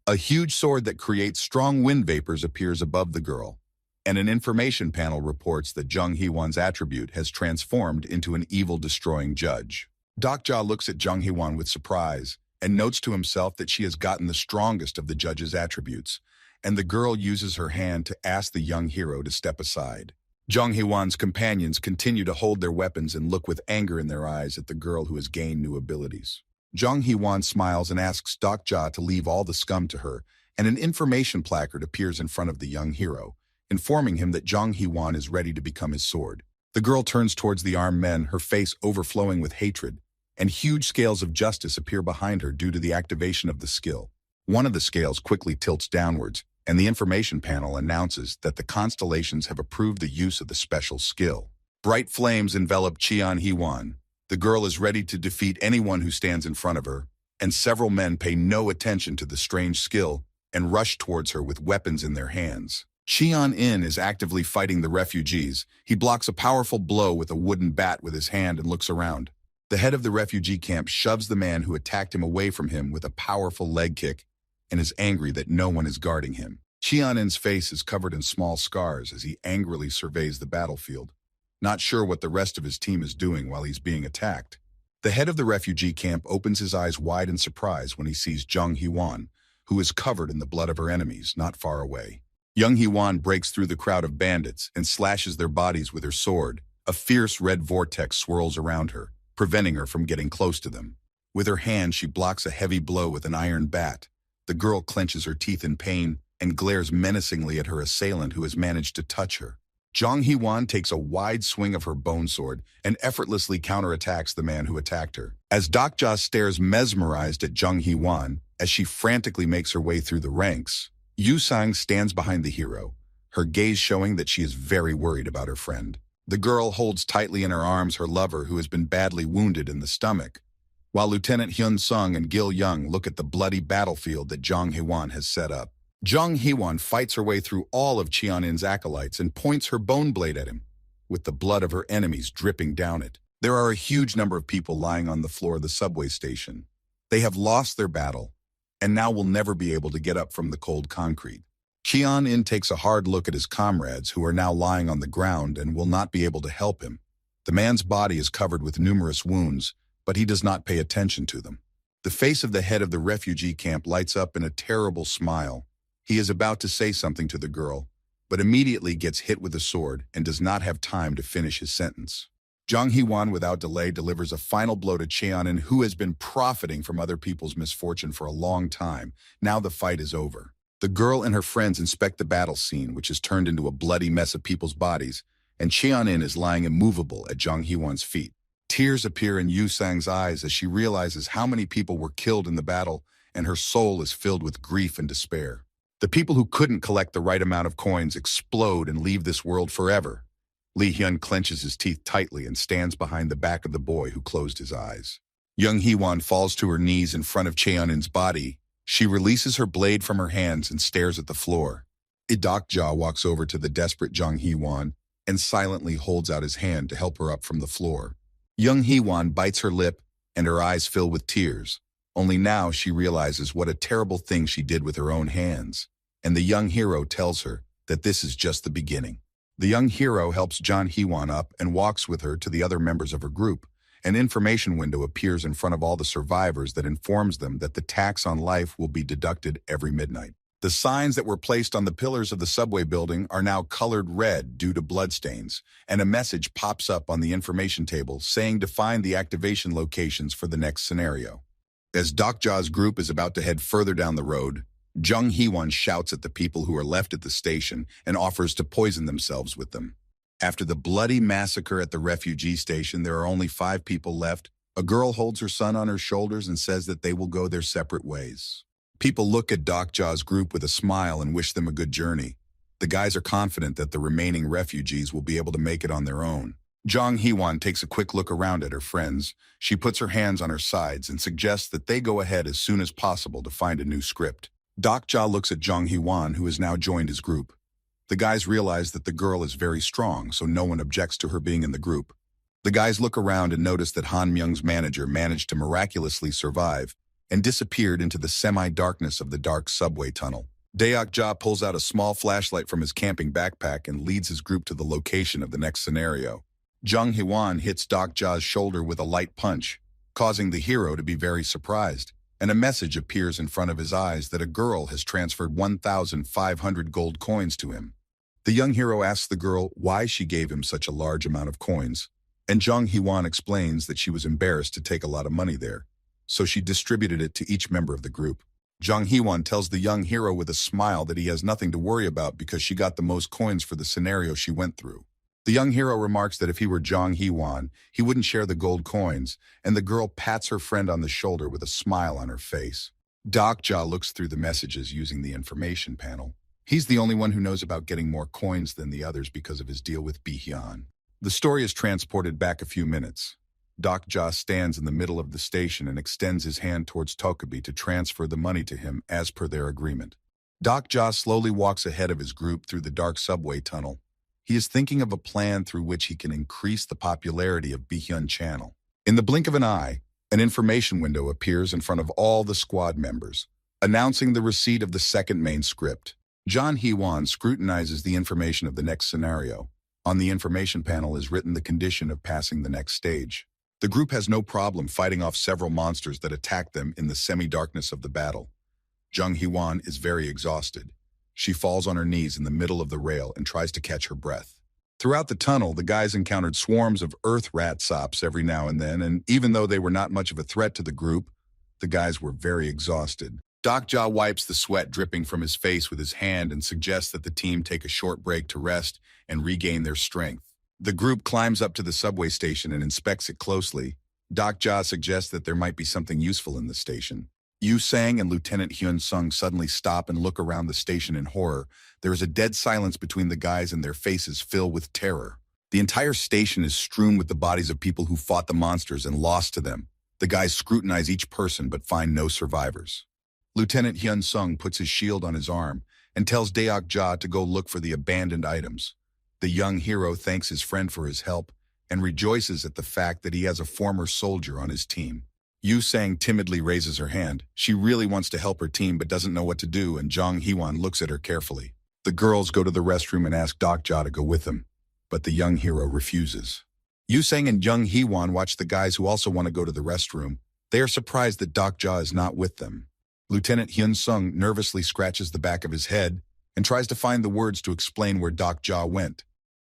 A huge sword that creates strong wind vapors appears above the girl, and an information panel reports that Jung Hee-won's attribute has transformed into an evil destroying judge. Dokja looks at Jung Hee-won with surprise and notes to himself that she has gotten the strongest of the judge's attributes, and the girl uses her hand to ask the young hero to step aside. Jung Hee-won's companions continue to hold their weapons and look with anger in their eyes at the girl who has gained new abilities. Jung Hee-won smiles and asks Dokja to leave all the scum to her, and an information placard appears in front of the young hero, informing him that Jung Hee-won is ready to become his sword. The girl turns towards the armed men, her face overflowing with hatred, and huge scales of justice appear behind her due to the activation of the skill. One of the scales quickly tilts downwards, and the information panel announces that the constellations have approved the use of the special skill. Bright flames envelop Cheon Hee-won. The girl is ready to defeat anyone who stands in front of her, and several men pay no attention to the strange skill and rush towards her with weapons in their hands. Cheon-in is actively fighting the refugees. He blocks a powerful blow with a wooden bat with his hand and looks around. The head of the refugee camp shoves the man who attacked him away from him with a powerful leg kick and is angry that no one is guarding him. Cheon-in's face is covered in small scars as he angrily surveys the battlefield, not sure what the rest of his team is doing while he's being attacked. The head of the refugee camp opens his eyes wide in surprise when he sees Jung Hee-won, who is covered in the blood of her enemies not far away. Jung Hee-won breaks through the crowd of bandits and slashes their bodies with her sword. A fierce red vortex swirls around her, preventing her from getting close to them. With her hand, she blocks a heavy blow with an iron bat. The girl clenches her teeth in pain and glares menacingly at her assailant who has managed to touch her. Jung Hee-won takes a wide swing of her bone sword and effortlessly counterattacks the man who attacked her. As Dokja stares mesmerized at Jung Hee-won as she frantically makes her way through the ranks, Yu-sang stands behind the hero, her gaze showing that she is very worried about her friend. The girl holds tightly in her arms her lover who has been badly wounded in the stomach, while Lieutenant Hyun-sung and Gil-young look at the bloody battlefield that Jung Hee-won has set up. Jung Hee-won fights her way through all of Cheon-in's acolytes and points her bone blade at him, with the blood of her enemies dripping down it. There are a huge number of people lying on the floor of the subway station. They have lost their battle, and now will never be able to get up from the cold concrete. Cheon-in takes a hard look at his comrades who are now lying on the ground and will not be able to help him. The man's body is covered with numerous wounds, but he does not pay attention to them. The face of the head of the refugee camp lights up in a terrible smile. He is about to say something to the girl, but immediately gets hit with a sword and does not have time to finish his sentence. Jung Hee-won without delay delivers a final blow to Cheon-in, who has been profiting from other people's misfortune for a long time. Now the fight is over. The girl and her friends inspect the battle scene, which has turned into a bloody mess of people's bodies, and Cheon-in is lying immovable at Jung Hee-won's feet. Tears appear in Yu-sang's eyes as she realizes how many people were killed in the battle, and her soul is filled with grief and despair. The people who couldn't collect the right amount of coins explode and leave this world forever. Lee Hyun clenches his teeth tightly and stands behind the back of the boy who closed his eyes. Jung Hee-won falls to her knees in front of Cheon-in's body. She releases her blade from her hands and stares at the floor. Dokja walks over to the desperate Jung Hee-won and silently holds out his hand to help her up from the floor. Jung Hee-won bites her lip and her eyes fill with tears. Only now she realizes what a terrible thing she did with her own hands, and the young hero tells her that this is just the beginning. The young hero helps Jung Hee-won up and walks with her to the other members of her group. An information window appears in front of all the survivors that informs them that the tax on life will be deducted every midnight. The signs that were placed on the pillars of the subway building are now colored red due to bloodstains, and a message pops up on the information table saying to find the activation locations for the next scenario. As Dokja's group is about to head further down the road, Jung Hee-won shouts at the people who are left at the station and offers to poison themselves with them. After the bloody massacre at the refugee station, there are only 5 people left, A girl holds her son on her shoulders and says that they will go their separate ways. People look at Dokja's group with a smile and wish them a good journey. The guys are confident that the remaining refugees will be able to make it on their own. Jang Hee-won takes a quick look around at her friends. She puts her hands on her sides and suggests that they go ahead as soon as possible to find a new script. Dokja looks at Jang Hee-won, who has now joined his group. The guys realize that the girl is very strong, so no one objects to her being in the group. The guys look around and notice that Han Myung's manager managed to miraculously survive and disappeared into the semi-darkness of the dark subway tunnel. Deok-ja pulls out a small flashlight from his camping backpack and leads his group to the location of the next scenario. Jang Hee-won hits Dokja's shoulder with a light punch, causing the hero to be very surprised, and a message appears in front of his eyes that a girl has transferred 1,500 gold coins to him. The young hero asks the girl why she gave him such a large amount of coins, and Jang Hee-won explains that she was embarrassed to take a lot of money there, so she distributed it to each member of the group. Jang Hee-won tells the young hero with a smile that he has nothing to worry about because she got the most coins for the scenario she went through. The young hero remarks that if he were Jang Hee-won, he wouldn't share the gold coins, and the girl pats her friend on the shoulder with a smile on her face. Dokja looks through the messages using the information panel. He's the only one who knows about getting more coins than the others because of his deal with Bi-hyun. The story is transported back a few minutes. Dokja stands in the middle of the station and extends his hand towards Tokabi to transfer the money to him as per their agreement. Dokja slowly walks ahead of his group through the dark subway tunnel. He is thinking of a plan through which he can increase the popularity of Bi-hyun channel. In the blink of an eye, an information window appears in front of all the squad members, announcing the receipt of the second main script. Jang Hee-won scrutinizes the information of the next scenario. On the information panel is written the condition of passing the next stage. The group has no problem fighting off several monsters that attack them in the semi-darkness of the battle. Jang Hee-won is very exhausted. She falls on her knees in the middle of the rail and tries to catch her breath. Throughout the tunnel, the guys encountered swarms of earth rat sops every now and then, and even though they were not much of a threat to the group, the guys were very exhausted. Dokja wipes the sweat dripping from his face with his hand and suggests that the team take a short break to rest and regain their strength. The group climbs up to the subway station and inspects it closely. Dokja suggests that there might be something useful in the station. Yu Sang and Lieutenant Hyun-sung suddenly stop and look around the station in horror. There is a dead silence between the guys and their faces fill with terror. The entire station is strewn with the bodies of people who fought the monsters and lost to them. The guys scrutinize each person but find no survivors. Lieutenant Hyun-sung puts his shield on his arm and tells Deok-ja to go look for the abandoned items. The young hero thanks his friend for his help and rejoices at the fact that he has a former soldier on his team. Yu Sang timidly raises her hand. She really wants to help her team but doesn't know what to do, and Jang Hee-won looks at her carefully. The girls go to the restroom and ask Dokja to go with them, but the young hero refuses. Yu Sang and Jang Hee-won watch the guys who also want to go to the restroom. They are surprised that Dokja is not with them. Lieutenant Hyun-sung nervously scratches the back of his head and tries to find the words to explain where Dokja went,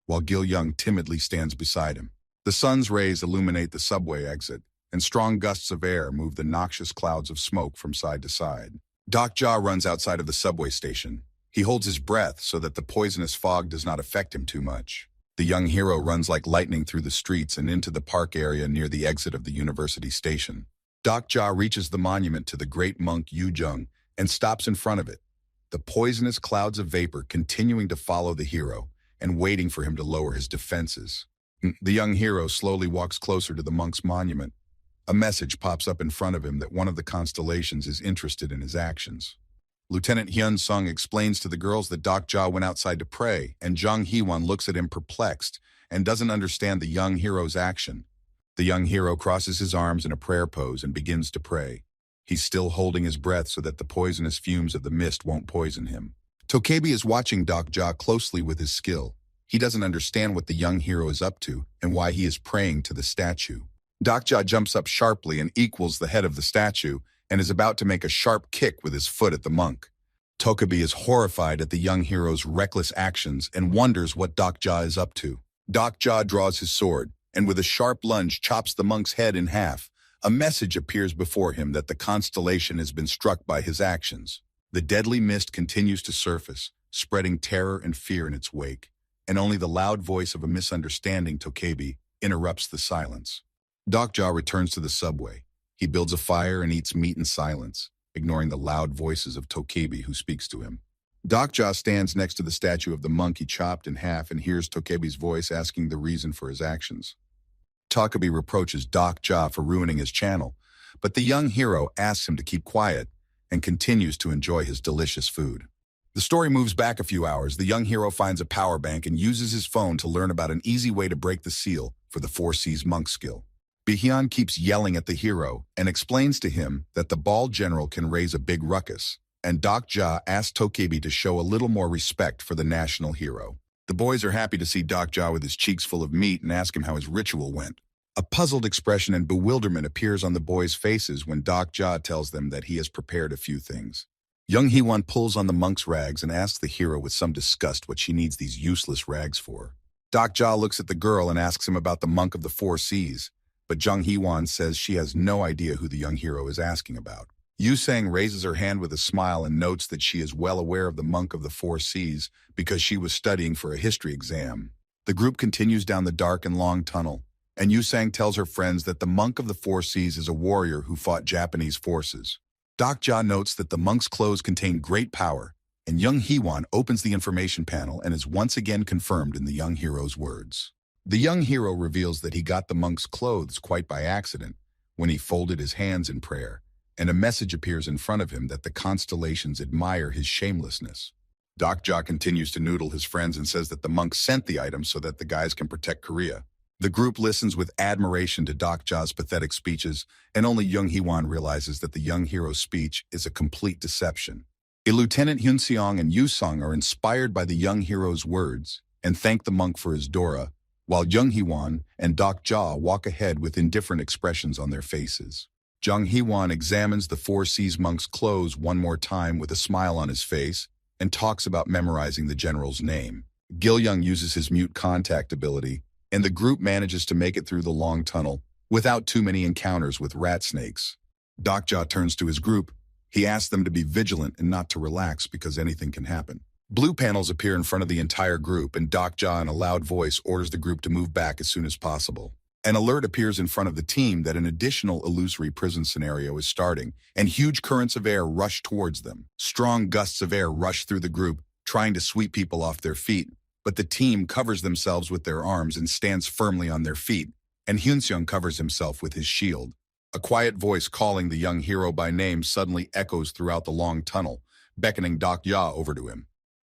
while Gil-young timidly stands beside him. The sun's rays illuminate the subway exit, and strong gusts of air move the noxious clouds of smoke from side to side. Dokja runs outside of the subway station. He holds his breath so that the poisonous fog does not affect him too much. The young hero runs like lightning through the streets and into the park area near the exit of the university station. Dokja reaches the monument to the great monk Yu-jung and stops in front of it, the poisonous clouds of vapor continuing to follow the hero and waiting for him to lower his defenses. The young hero slowly walks closer to the monk's monument. A message pops up in front of him that one of the constellations is interested in his actions. Lieutenant Hyun-sung explains to the girls that Dokja went outside to pray, and Jang Hee-won looks at him perplexed and doesn't understand the young hero's action. The young hero crosses his arms in a prayer pose and begins to pray. He's still holding his breath so that the poisonous fumes of the mist won't poison him. Tokabi is watching Dokja closely with his skill. He doesn't understand what the young hero is up to and why he is praying to the statue. Dokja jumps up sharply and equals the head of the statue and is about to make a sharp kick with his foot at the monk. Tokabi is horrified at the young hero's reckless actions and wonders what Dokja is up to. Dokja draws his sword and with a sharp lunge chops the monk's head in half. A message appears before him that the constellation has been struck by his actions. The deadly mist continues to surface, spreading terror and fear in its wake, and only the loud voice of a misunderstanding Tokabi interrupts the silence. Doc Ja returns to the subway. He builds a fire and eats meat in silence, ignoring the loud voices of Tokebi who speaks to him. Doc Ja stands next to the statue of the monk he chopped in half and hears Tokebi's voice asking the reason for his actions. Tokebi reproaches Doc Ja for ruining his channel, but the young hero asks him to keep quiet and continues to enjoy his delicious food. The story moves back a few hours. The young hero finds a power bank and uses his phone to learn about an easy way to break the seal for the 4C's monk skill. Bihyun keeps yelling at the hero and explains to him that the bald general can raise a big ruckus, and Doc Ja asks Tokebi to show a little more respect for the national hero. The boys are happy to see Doc Ja with his cheeks full of meat and ask him how his ritual went. A puzzled expression and bewilderment appears on the boys' faces when Doc Ja tells them that he has prepared a few things. Young Hee-won pulls on the monk's rags and asks the hero with some disgust what she needs these useless rags for. Doc Ja looks at the girl and asks him about the monk of the 4Cs, but Jung Hee-won says she has no idea who the young hero is asking about. Yu Sang raises her hand with a smile and notes that she is well aware of the monk of the 4Cs because she was studying for a history exam. The group continues down the dark and long tunnel, and Yu Sang tells her friends that the monk of the 4Cs is a warrior who fought Japanese forces. Doc Ja notes that the monk's clothes contain great power, and Young Hee-won opens the information panel and is once again confirmed in the young hero's words. The young hero reveals that he got the monk's clothes quite by accident when he folded his hands in prayer, and a message appears in front of him that the constellations admire his shamelessness. Doc Ja continues to noodle his friends and says that the monk sent the items so that the guys can protect Korea. The group listens with admiration to Doc Ja's pathetic speeches, and only Young Hee-won realizes that the young hero's speech is a complete deception. Lieutenant Hyun Seong and Yu Sung are inspired by the young hero's words and thank the monk for his Dora, while Young Hee-won and Doc Ja walk ahead with indifferent expressions on their faces. Jung Hee-won examines the 4C's monk's clothes one more time with a smile on his face and talks about memorizing the general's name. Gil-young uses his mute contact ability, and the group manages to make it through the long tunnel without too many encounters with rat snakes. Doc Ja turns to his group. He asks them to be vigilant and not to relax because anything can happen. Blue panels appear in front of the entire group, and Doc Ja in a loud voice orders the group to move back as soon as possible. An alert appears in front of the team that an additional illusory prison scenario is starting, and huge currents of air rush towards them. Strong gusts of air rush through the group, trying to sweep people off their feet, but the team covers themselves with their arms and stands firmly on their feet, and Hyun-seong covers himself with his shield. A quiet voice calling the young hero by name suddenly echoes throughout the long tunnel, beckoning Doc Ja over to him.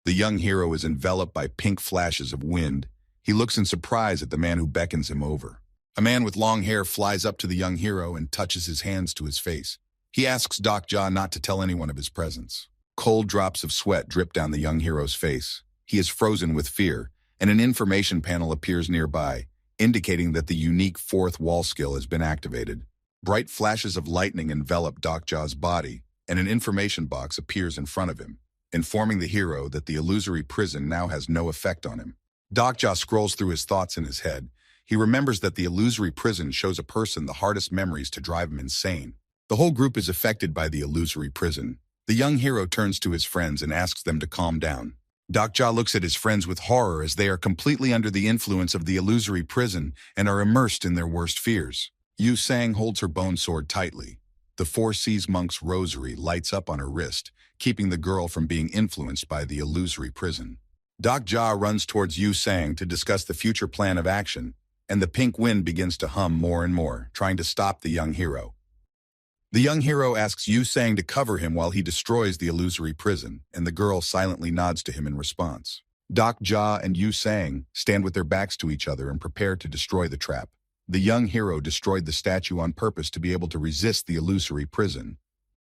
The young hero is enveloped by pink flashes of wind. He looks in surprise at the man who beckons him over. A man with long hair flies up to the young hero and touches his hands to his face. He asks Doc Ja not to tell anyone of his presence. Cold drops of sweat drip down the young hero's face. He is frozen with fear, and an information panel appears nearby, indicating that the unique fourth wall skill has been activated. Bright flashes of lightning envelop Doc Ja's body, and an information box appears in front of him, informing the hero that the illusory prison now has no effect on him. Doc Ja scrolls through his thoughts in his head. He remembers that the illusory prison shows a person the hardest memories to drive him insane. The whole group is affected by the illusory prison. The young hero turns to his friends and asks them to calm down. Doc Ja looks at his friends with horror as they are completely under the influence of the illusory prison and are immersed in their worst fears. Yu Sang holds her bone sword tightly. The 4C's monk's rosary lights up on her wrist, keeping the girl from being influenced by the illusory prison. Doc Ja runs towards Yu Sang to discuss the future plan of action, and the pink wind begins to hum more and more, trying to stop the young hero. The young hero asks Yu Sang to cover him while he destroys the illusory prison, and the girl silently nods to him in response. Doc Ja and Yu Sang stand with their backs to each other and prepare to destroy the trap. The young hero destroyed the statue on purpose to be able to resist the illusory prison.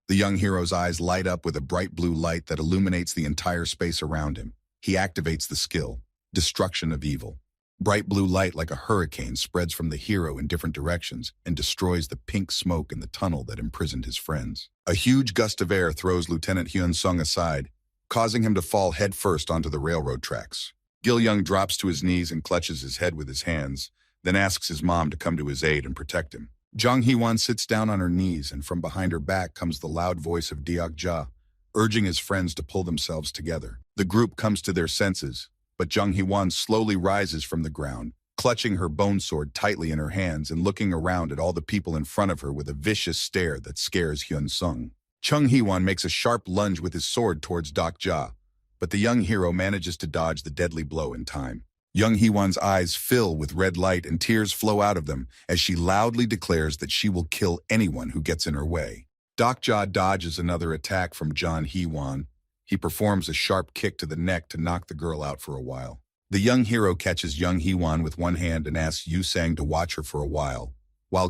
The young hero's eyes light up with a bright blue light that illuminates the entire space around him. He activates the skill, Destruction of Evil. Bright blue light like a hurricane spreads from the hero in different directions and destroys the pink smoke in the tunnel that imprisoned his friends. A huge gust of air throws Lieutenant Hyun-sung aside, causing him to fall headfirst onto the railroad tracks. Gil-young drops to his knees and clutches his head with his hands, then asks his mom to come to his aid and protect him. Jung Hee-won sits down on her knees, and from behind her back comes the loud voice of Doc Ja, urging his friends to pull themselves together. The group comes to their senses, but Jung Hee-won slowly rises from the ground, clutching her bone sword tightly in her hands and looking around at all the people in front of her with a vicious stare that scares Hyun-sung. Chung Hee-won makes a sharp lunge with his sword towards Dak-ja, but the young hero manages to dodge the deadly blow in time. Young Hee-won's eyes fill with red light and tears flow out of them as she loudly declares that she will kill anyone who gets in her way. Dak-ja dodges another attack from John Hee-won. He performs a sharp kick to the neck to knock the girl out for a while. The young hero catches Young Hee-won with one hand and asks Yu-sang to watch her for a while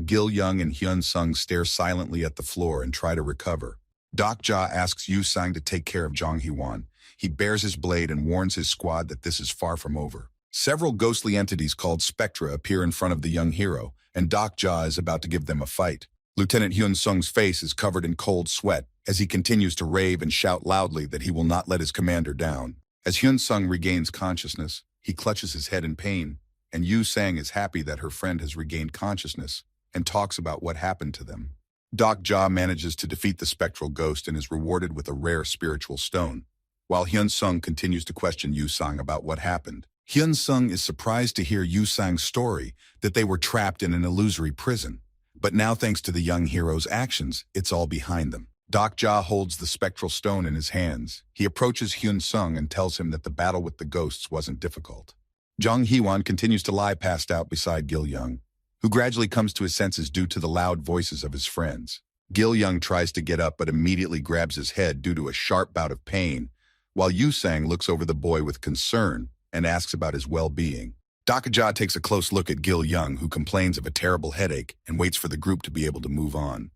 Gil-young and Hyun-sung stare silently at the floor and try to recover. Dak-ja asks Yu-sang to take care of Jong Hee-won. He bares his blade and warns his squad that this is far from over. Several ghostly entities called Spectra appear in front of the young hero, and Dak-ja is about to give them a fight. Lieutenant Hyun-sung's face is covered in cold sweat as he continues to rave and shout loudly that he will not let his commander down. As Hyun-sung regains consciousness, he clutches his head in pain, and Yu-sang is happy that her friend has regained consciousness and talks about what happened to them. Dak-ja manages to defeat the spectral ghost and is rewarded with a rare spiritual stone, while Hyun-sung continues to question Yu-sang about what happened. Hyun-sung is surprised to hear Yu-sang's story that they were trapped in an illusory prison. But now, thanks to the young hero's actions, it's all behind them. Dak-ja holds the spectral stone in his hands. He approaches Hyun-sung and tells him that the battle with the ghosts wasn't difficult. Jong Hee-won continues to lie passed out beside Gil-young, who gradually comes to his senses due to the loud voices of his friends. Gil-young tries to get up but immediately grabs his head due to a sharp bout of pain, while Yu-sang looks over the boy with concern and asks about his well-being. Dak-ja takes a close look at Gil-young, who complains of a terrible headache and waits for the group to be able to move on.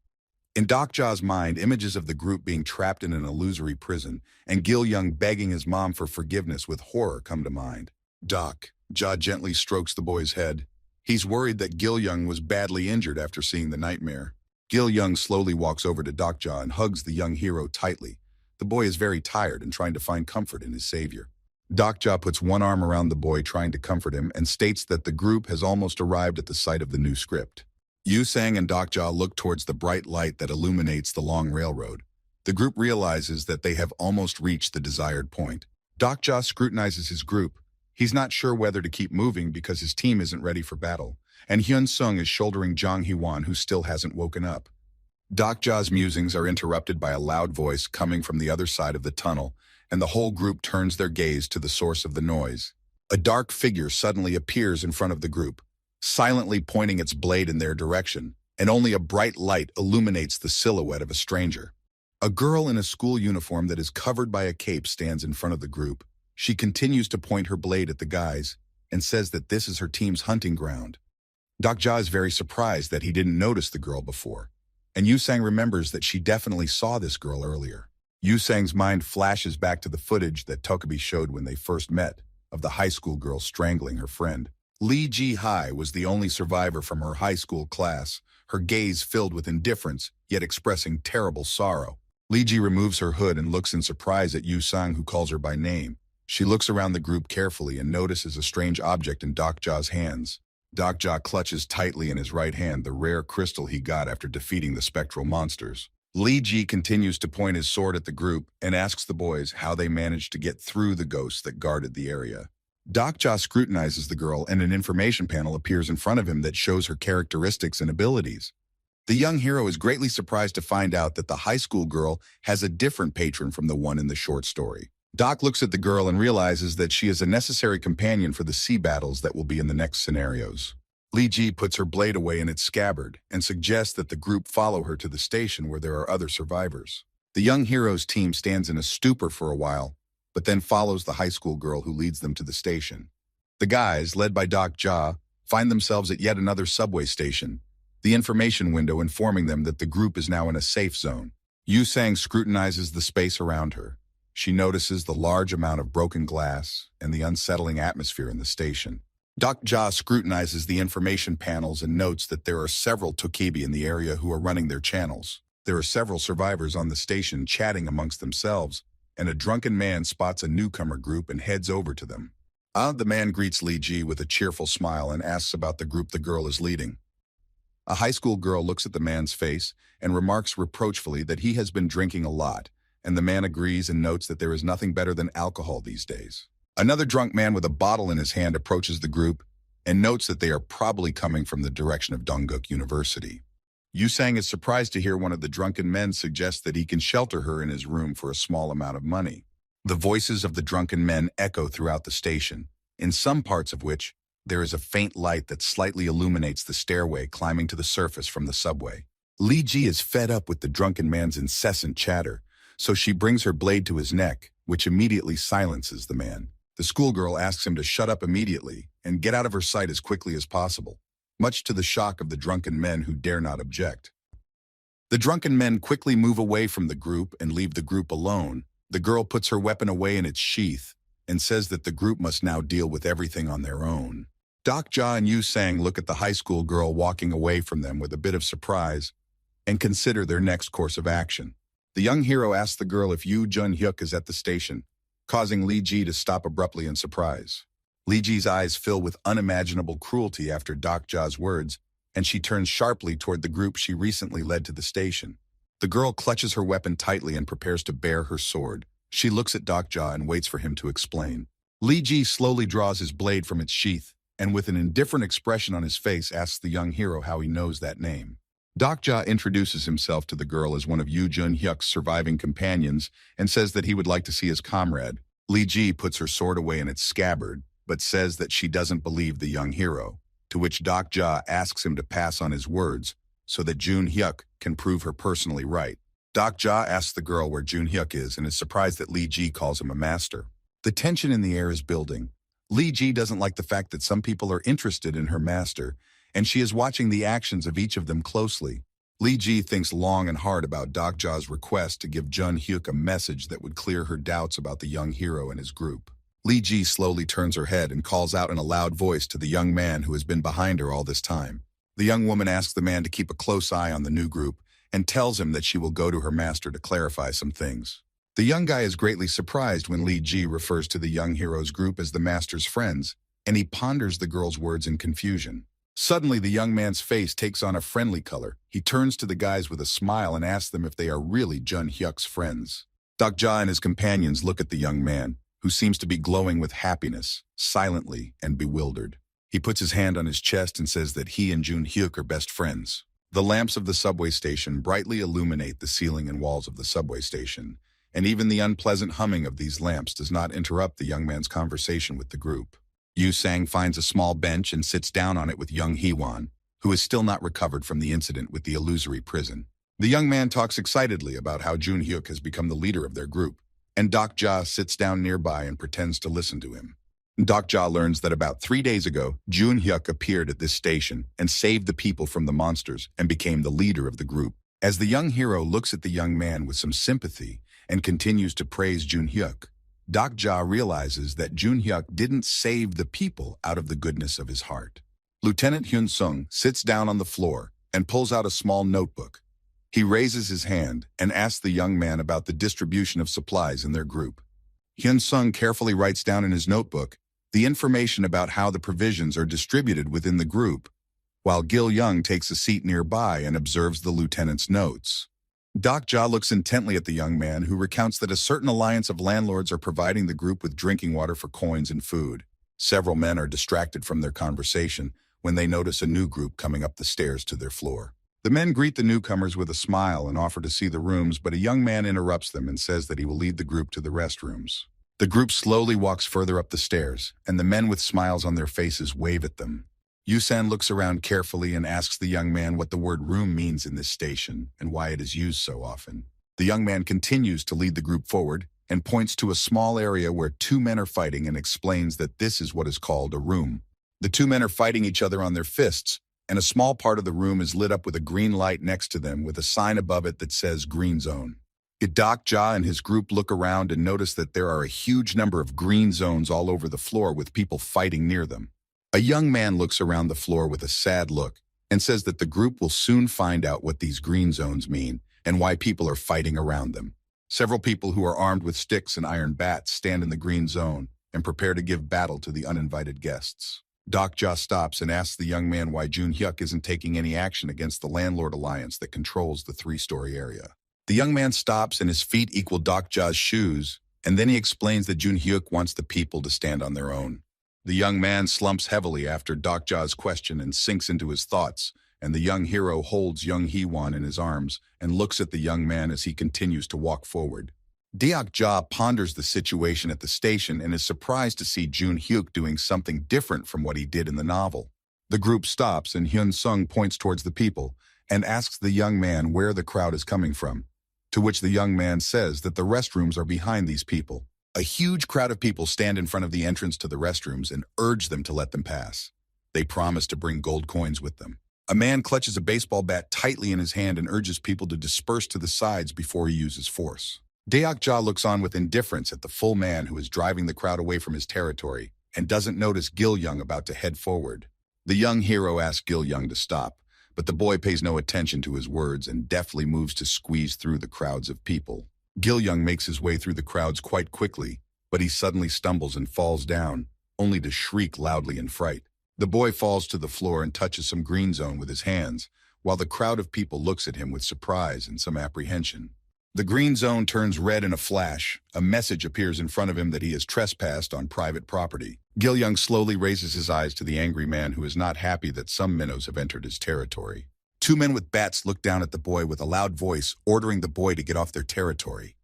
In Dak-ja's mind, images of the group being trapped in an illusory prison and Gil-young begging his mom for forgiveness with horror come to mind. Dak-ja gently strokes the boy's head. He's worried that Gil-young was badly injured after seeing the nightmare. Gil-young slowly walks over to Dak-ja and hugs the young hero tightly. The boy is very tired and trying to find comfort in his savior. Dak-ja puts one arm around the boy trying to comfort him and states that the group has almost arrived at the site of the new script. Yu-sang and Dak-ja look towards the bright light that illuminates the long railroad. The group realizes that they have almost reached the desired point. Dak-ja scrutinizes his group. He's not sure whether to keep moving because his team isn't ready for battle, and Hyun-sung is shouldering Jong Hee-won, who still hasn't woken up. Dak-ja's musings are interrupted by a loud voice coming from the other side of the tunnel, and the whole group turns their gaze to the source of the noise. A dark figure suddenly appears in front of the group, silently pointing its blade in their direction, and only a bright light illuminates the silhouette of a stranger. A girl in a school uniform that is covered by a cape stands in front of the group. She continues to point her blade at the guys and says that this is her team's hunting ground. Dak-ja is very surprised that he didn't notice the girl before, and Yu-sang remembers that she definitely saw this girl earlier. Yu-sang's mind flashes back to the footage that Tokabi showed when they first met, of the high school girl strangling her friend. Lee Ji-hai was the only survivor from her high school class, her gaze filled with indifference, yet expressing terrible sorrow. Lee Ji removes her hood and looks in surprise at Yu-sang, who calls her by name. She looks around the group carefully and notices a strange object in Dak-ja's hands. Dak-ja clutches tightly in his right hand the rare crystal he got after defeating the spectral monsters. Lee Ji continues to point his sword at the group and asks the boys how they managed to get through the ghosts that guarded the area. Dak-ja scrutinizes the girl, and an information panel appears in front of him that shows her characteristics and abilities. The young hero is greatly surprised to find out that the high school girl has a different patron from the one in the short story. Dak looks at the girl and realizes that she is a necessary companion for the sea battles that will be in the next scenarios. Lee Ji puts her blade away in its scabbard and suggests that the group follow her to the station where there are other survivors. The young hero's team stands in a stupor for a while, but then follows the high school girl who leads them to the station. The guys, led by Dak-ja, find themselves at yet another subway station, the information window informing them that the group is now in a safe zone. Yu-sang scrutinizes the space around her. She notices the large amount of broken glass and the unsettling atmosphere in the station. Dak-ja scrutinizes the information panels and notes that there are several Tokibi in the area who are running their channels. There are several survivors on the station chatting amongst themselves, and a drunken man spots a newcomer group and heads over to them. The man greets Lee Ji with a cheerful smile and asks about the group the girl is leading. A high school girl looks at the man's face and remarks reproachfully that he has been drinking a lot, and the man agrees and notes that there is nothing better than alcohol these days. Another drunk man with a bottle in his hand approaches the group and notes that they are probably coming from the direction of Dongguk University. Yusang is surprised to hear one of the drunken men suggest that he can shelter her in his room for a small amount of money. The voices of the drunken men echo throughout the station, in some parts of which there is a faint light that slightly illuminates the stairway climbing to the surface from the subway. Li Ji is fed up with the drunken man's incessant chatter, so she brings her blade to his neck, which immediately silences the man. The schoolgirl asks him to shut up immediately and get out of her sight as quickly as possible, much to the shock of the drunken men who dare not object. The drunken men quickly move away from the group and leave the group alone. The girl puts her weapon away in its sheath and says that the group must now deal with everything on their own. Doc Ja and Yu Sang look at the high school girl walking away from them with a bit of surprise and consider their next course of action. The young hero asks the girl if Yu Jun-hyuk is at the station, causing Li Ji to stop abruptly in surprise. Li Ji's eyes fill with unimaginable cruelty after Doc Ja's words, and she turns sharply toward the group she recently led to the station. The girl clutches her weapon tightly and prepares to bare her sword. She looks at Doc Ja and waits for him to explain. Li Ji slowly draws his blade from its sheath, and with an indifferent expression on his face asks the young hero how he knows that name. Doc Ja introduces himself to the girl as one of Yu Jun-hyuk's surviving companions and says that he would like to see his comrade. Li Ji puts her sword away in its scabbard, but says that she doesn't believe the young hero, to which Doc Ja asks him to pass on his words so that Jun-hyuk can prove her personally right. Doc Ja asks the girl where Jun-hyuk is and is surprised that Li Ji calls him a master. The tension in the air is building. Li Ji doesn't like the fact that some people are interested in her master, and she is watching the actions of each of them closely. Li Ji thinks long and hard about Doc Ja's request to give Jun-hyuk a message that would clear her doubts about the young hero and his group. Li Ji slowly turns her head and calls out in a loud voice to the young man who has been behind her all this time. The young woman asks the man to keep a close eye on the new group and tells him that she will go to her master to clarify some things. The young guy is greatly surprised when Li Ji refers to the young hero's group as the master's friends, and he ponders the girl's words in confusion. Suddenly, the young man's face takes on a friendly color. He turns to the guys with a smile and asks them if they are really Jun-hyuk's friends. Doc Ja and his companions look at the young man, who seems to be glowing with happiness, silently and bewildered. He puts his hand on his chest and says that he and Jun-hyuk are best friends. The lamps of the subway station brightly illuminate the ceiling and walls of the subway station, and even the unpleasant humming of these lamps does not interrupt the young man's conversation with the group. Yu Sang finds a small bench and sits down on it with young Hee-won, who is still not recovered from the incident with the illusory prison. The young man talks excitedly about how Jun-hyuk has become the leader of their group, and Doc Ja sits down nearby and pretends to listen to him. Doc Ja learns that about 3 days ago, Jun-hyuk appeared at this station and saved the people from the monsters and became the leader of the group. As the young hero looks at the young man with some sympathy and continues to praise Jun-hyuk, Doc Ja realizes that Jun-hyuk didn't save the people out of the goodness of his heart. Lieutenant Hyun-sung sits down on the floor and pulls out a small notebook. He raises his hand and asks the young man about the distribution of supplies in their group. Hyun-sung carefully writes down in his notebook the information about how the provisions are distributed within the group, while Gil-young takes a seat nearby and observes the lieutenant's notes. Doc Ja looks intently at the young man, who recounts that a certain alliance of landlords are providing the group with drinking water for coins and food. Several men are distracted from their conversation when they notice a new group coming up the stairs to their floor. The men greet the newcomers with a smile and offer to see the rooms, but a young man interrupts them and says that he will lead the group to the restrooms. The group slowly walks further up the stairs, and the men with smiles on their faces wave at them. Yusan looks around carefully and asks the young man what the word room means in this station and why it is used so often. The young man continues to lead the group forward and points to a small area where 2 men are fighting and explains that this is what is called a room. The 2 men are fighting each other on their fists, and a small part of the room is lit up with a green light next to them with a sign above it that says Green Zone. Doc Ja and his group look around and notice that there are a huge number of green zones all over the floor with people fighting near them. A young man looks around the floor with a sad look and says that the group will soon find out what these green zones mean and why people are fighting around them. Several people who are armed with sticks and iron bats stand in the green zone and prepare to give battle to the uninvited guests. Doc Ja stops and asks the young man why Jun-hyuk isn't taking any action against the landlord alliance that controls the 3-story area. The young man stops and his feet equal Doc Ja's shoes, and then he explains that Jun-hyuk wants the people to stand on their own. The young man slumps heavily after Dokja's question and sinks into his thoughts, and the young hero holds young Hee-won in his arms and looks at the young man as he continues to walk forward. Deok-ja ponders the situation at the station and is surprised to see Jun-hyuk doing something different from what he did in the novel. The group stops and Hyun-sung points towards the people and asks the young man where the crowd is coming from, to which the young man says that the restrooms are behind these people. A huge crowd of people stand in front of the entrance to the restrooms and urge them to let them pass. They promise to bring gold coins with them. A man clutches a baseball bat tightly in his hand and urges people to disperse to the sides before he uses force. Deok-ja looks on with indifference at the full man who is driving the crowd away from his territory and doesn't notice Gil-young about to head forward. The young hero asks Gil-young to stop, but the boy pays no attention to his words and deftly moves to squeeze through the crowds of people. Gil-young makes his way through the crowds quite quickly, but he suddenly stumbles and falls down, only to shriek loudly in fright. The boy falls to the floor and touches some green zone with his hands, while the crowd of people looks at him with surprise and some apprehension. The green zone turns red in a flash. A message appears in front of him that he has trespassed on private property. Gil-young slowly raises his eyes to the angry man who is not happy that some minnows have entered his territory. Two men with bats look down at the boy with a loud voice, ordering the boy to get off their territory.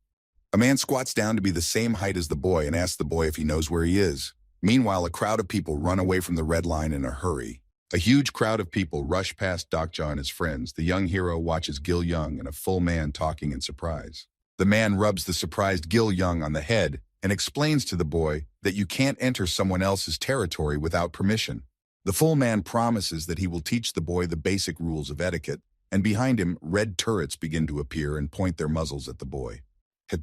A man squats down to be the same height as the boy and asks the boy if he knows where he is. Meanwhile, a crowd of people run away from the red line in a hurry. A huge crowd of people rush past Dokja and his friends. The young hero watches Gil-young and a full man talking in surprise. The man rubs the surprised Gil-young on the head and explains to the boy that you can't enter someone else's territory without permission. The full man promises that he will teach the boy the basic rules of etiquette, and behind him, red turrets begin to appear and point their muzzles at the boy.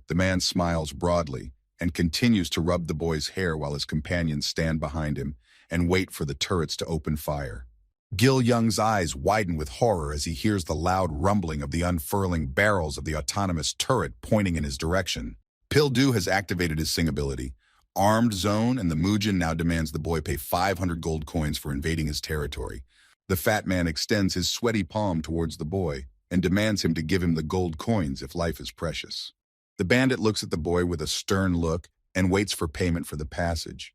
The man smiles broadly and continues to rub the boy's hair while his companions stand behind him and wait for the turrets to open fire. Gil-young's eyes widen with horror as he hears the loud rumbling of the unfurling barrels of the autonomous turret pointing in his direction. Pil-do has activated his sing ability. Armed Zone and the Mujin now demands the boy pay 500 gold coins for invading his territory. The fat man extends his sweaty palm towards the boy and demands him to give him the gold coins if life is precious. The bandit looks at the boy with a stern look and waits for payment for the passage,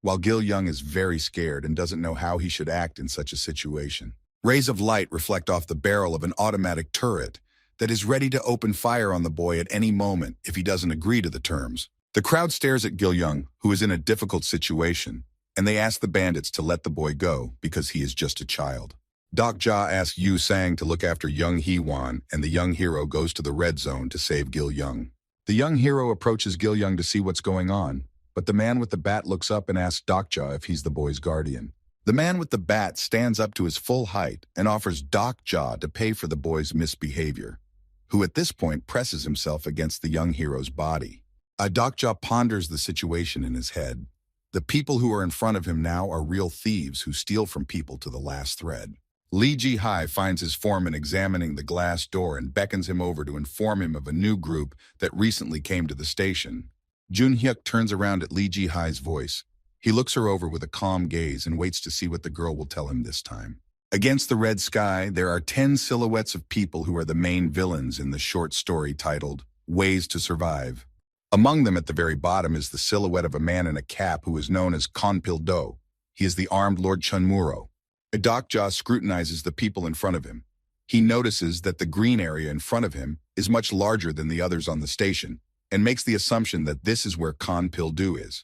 while Gil-young is very scared and doesn't know how he should act in such a situation. Rays of light reflect off the barrel of an automatic turret that is ready to open fire on the boy at any moment if he doesn't agree to the terms. The crowd stares at Gil-young, who is in a difficult situation, and they ask the bandits to let the boy go because he is just a child. Dokja asks Yu Sang to look after young Hee-won, and the young hero goes to the red zone to save Gil-young. The young hero approaches Gil-young to see what's going on, but the man with the bat looks up and asks Dokja if he's the boy's guardian. The man with the bat stands up to his full height and offers Dokja to pay for the boy's misbehavior, who at this point presses himself against the young hero's body. Dokja ponders the situation in his head. The people who are in front of him now are real thieves who steal from people to the last thread. Lee Ji-hai finds his foreman examining the glass door and beckons him over to inform him of a new group that recently came to the station. Jun-hyuk turns around at Lee Ji-hai's voice. He looks her over with a calm gaze and waits to see what the girl will tell him this time. Against the red sky, there are 10 silhouettes of people who are the main villains in the short story titled Ways to Survive. Among them at the very bottom is the silhouette of a man in a cap who is known as Kon Pil-do. He is the armed Lord Chunmuro. Dokja scrutinizes the people in front of him. He notices that the green area in front of him is much larger than the others on the station, and makes the assumption that this is where Kon Pil-do is.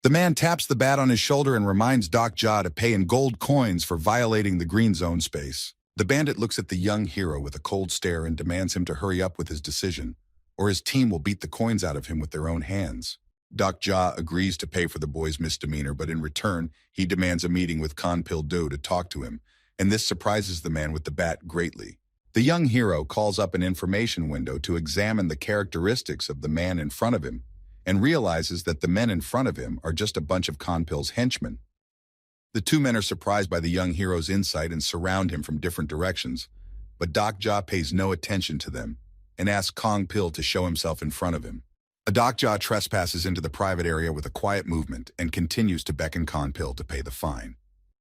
The man taps the bat on his shoulder and reminds Dokja to pay in gold coins for violating the green zone space. The bandit looks at the young hero with a cold stare and demands him to hurry up with his decision, or his team will beat the coins out of him with their own hands. Dokja agrees to pay for the boy's misdemeanor, but in return, he demands a meeting with Kon Pil-do to talk to him, and this surprises the man with the bat greatly. The young hero calls up an information window to examine the characteristics of the man in front of him, and realizes that the men in front of him are just a bunch of Kon Pil's henchmen. The two men are surprised by the young hero's insight and surround him from different directions, but Dokja pays no attention to them and asks Kon Pil to show himself in front of him. Dokja trespasses into the private area with a quiet movement and continues to beckon Kon Pil to pay the fine.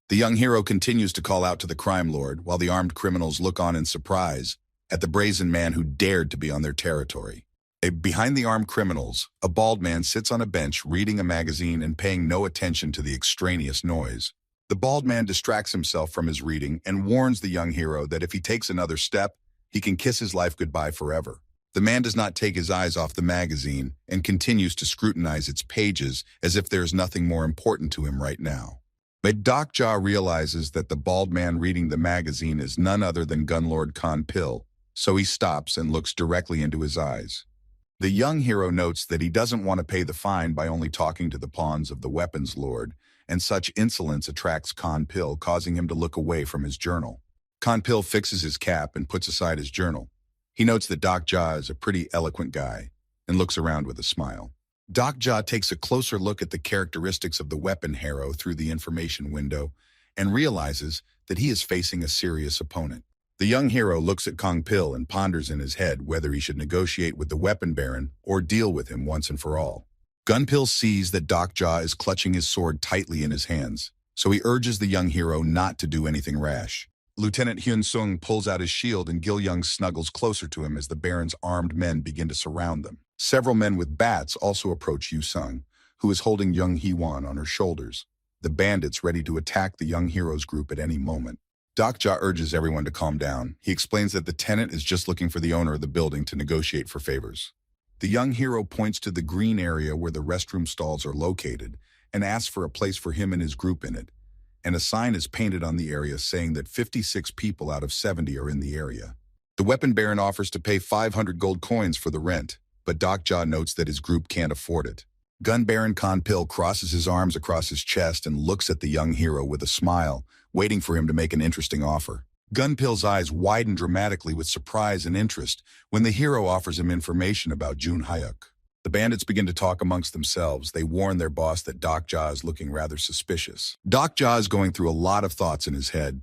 The young hero continues to call out to the crime lord while the armed criminals look on in surprise at the brazen man who dared to be on their territory. Behind the armed criminals, a bald man sits on a bench reading a magazine and paying no attention to the extraneous noise. The bald man distracts himself from his reading and warns the young hero that if he takes another step, he can kiss his life goodbye forever. The man does not take his eyes off the magazine and continues to scrutinize its pages as if there is nothing more important to him right now. But Doc Jha realizes that the bald man reading the magazine is none other than Gunlord Khan Pil, so he stops and looks directly into his eyes. The young hero notes that he doesn't want to pay the fine by only talking to the pawns of the weapons lord, and such insolence attracts Khan Pil, causing him to look away from his journal. Khan Pil fixes his cap and puts aside his journal. He notes that Doc Jha is a pretty eloquent guy and looks around with a smile. Doc Jha takes a closer look at the characteristics of the weapon hero through the information window and realizes that he is facing a serious opponent. The young hero looks at Kong Pil and ponders in his head whether he should negotiate with the weapon baron or deal with him once and for all. Gunpil sees that Doc Jha is clutching his sword tightly in his hands, so he urges the young hero not to do anything rash. Lieutenant Hyun Sung pulls out his shield and Gil Young snuggles closer to him as the Baron's armed men begin to surround them. Several men with bats also approach Yu Sung, who is holding young Hee-won on her shoulders, the bandits ready to attack the young hero's group at any moment. Doc Jha urges everyone to calm down. He explains that the tenant is just looking for the owner of the building to negotiate for favors. The young hero points to the green area where the restroom stalls are located and asks for a place for him and his group in it, and a sign is painted on the area saying that 56 people out of 70 are in the area. The weapon baron offers to pay 500 gold coins for the rent, but Doc Jha notes that his group can't afford it. Gun Baron Khan Pil crosses his arms across his chest and looks at the young hero with a smile, waiting for him to make an interesting offer. Gun Pil's eyes widen dramatically with surprise and interest when the hero offers him information about Jun Hyuk. The bandits begin to talk amongst themselves. They warn their boss that Doc Jha is looking rather suspicious. Doc Jha is going through a lot of thoughts in his head,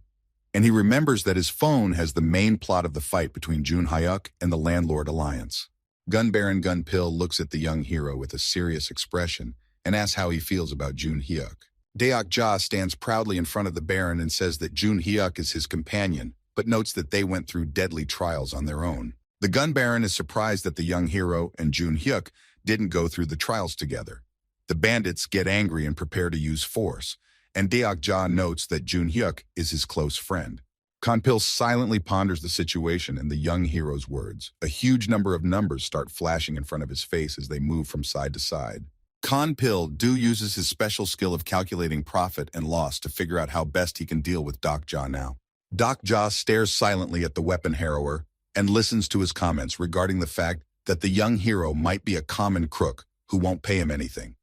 and he remembers that his phone has the main plot of the fight between Jun Hyuk and the Landlord Alliance. Gun Baron Gun Pil looks at the young hero with a serious expression and asks how he feels about Jun Hyuk. Deok Jha stands proudly in front of the Baron and says that Jun Hyuk is his companion, but notes that they went through deadly trials on their own. The Gun Baron is surprised that the young hero and Jun Hyuk didn't go through the trials together. The bandits get angry and prepare to use force, and Deok Jha notes that Jun Hyuk is his close friend. Kanpil silently ponders the situation and the young hero's words. A huge number of numbers start flashing in front of his face as they move from side to side. Kanpil uses his special skill of calculating profit and loss to figure out how best he can deal with Doc Jha now. Doc Jha stares silently at the weapon harrower and listens to his comments regarding the fact that the young hero might be a common crook who won't pay him anything.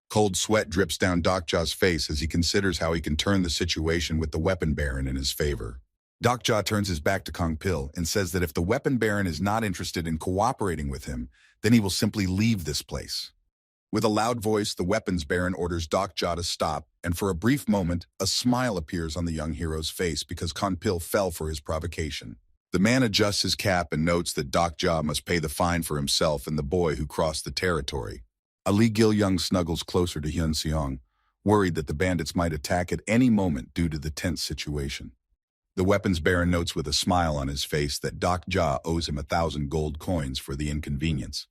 Cold sweat drips down Doc Jha's face as he considers how he can turn the situation with the weapon baron in his favor. Doc Jha turns his back to Kong Pil and says that if the weapon baron is not interested in cooperating with him, then he will simply leave this place. With a loud voice, the weapons baron orders Doc Jha to stop, and for a brief moment, a smile appears on the young hero's face because Kong Pil fell for his provocation. The man adjusts his cap and notes that Doc Jha must pay the fine for himself and the boy who crossed the territory. Ali Gil-young snuggles closer to Hyun Seong, worried that the bandits might attack at any moment due to the tense situation. The weapons baron notes with a smile on his face that Doc Jha owes him 1,000 gold coins for the inconvenience.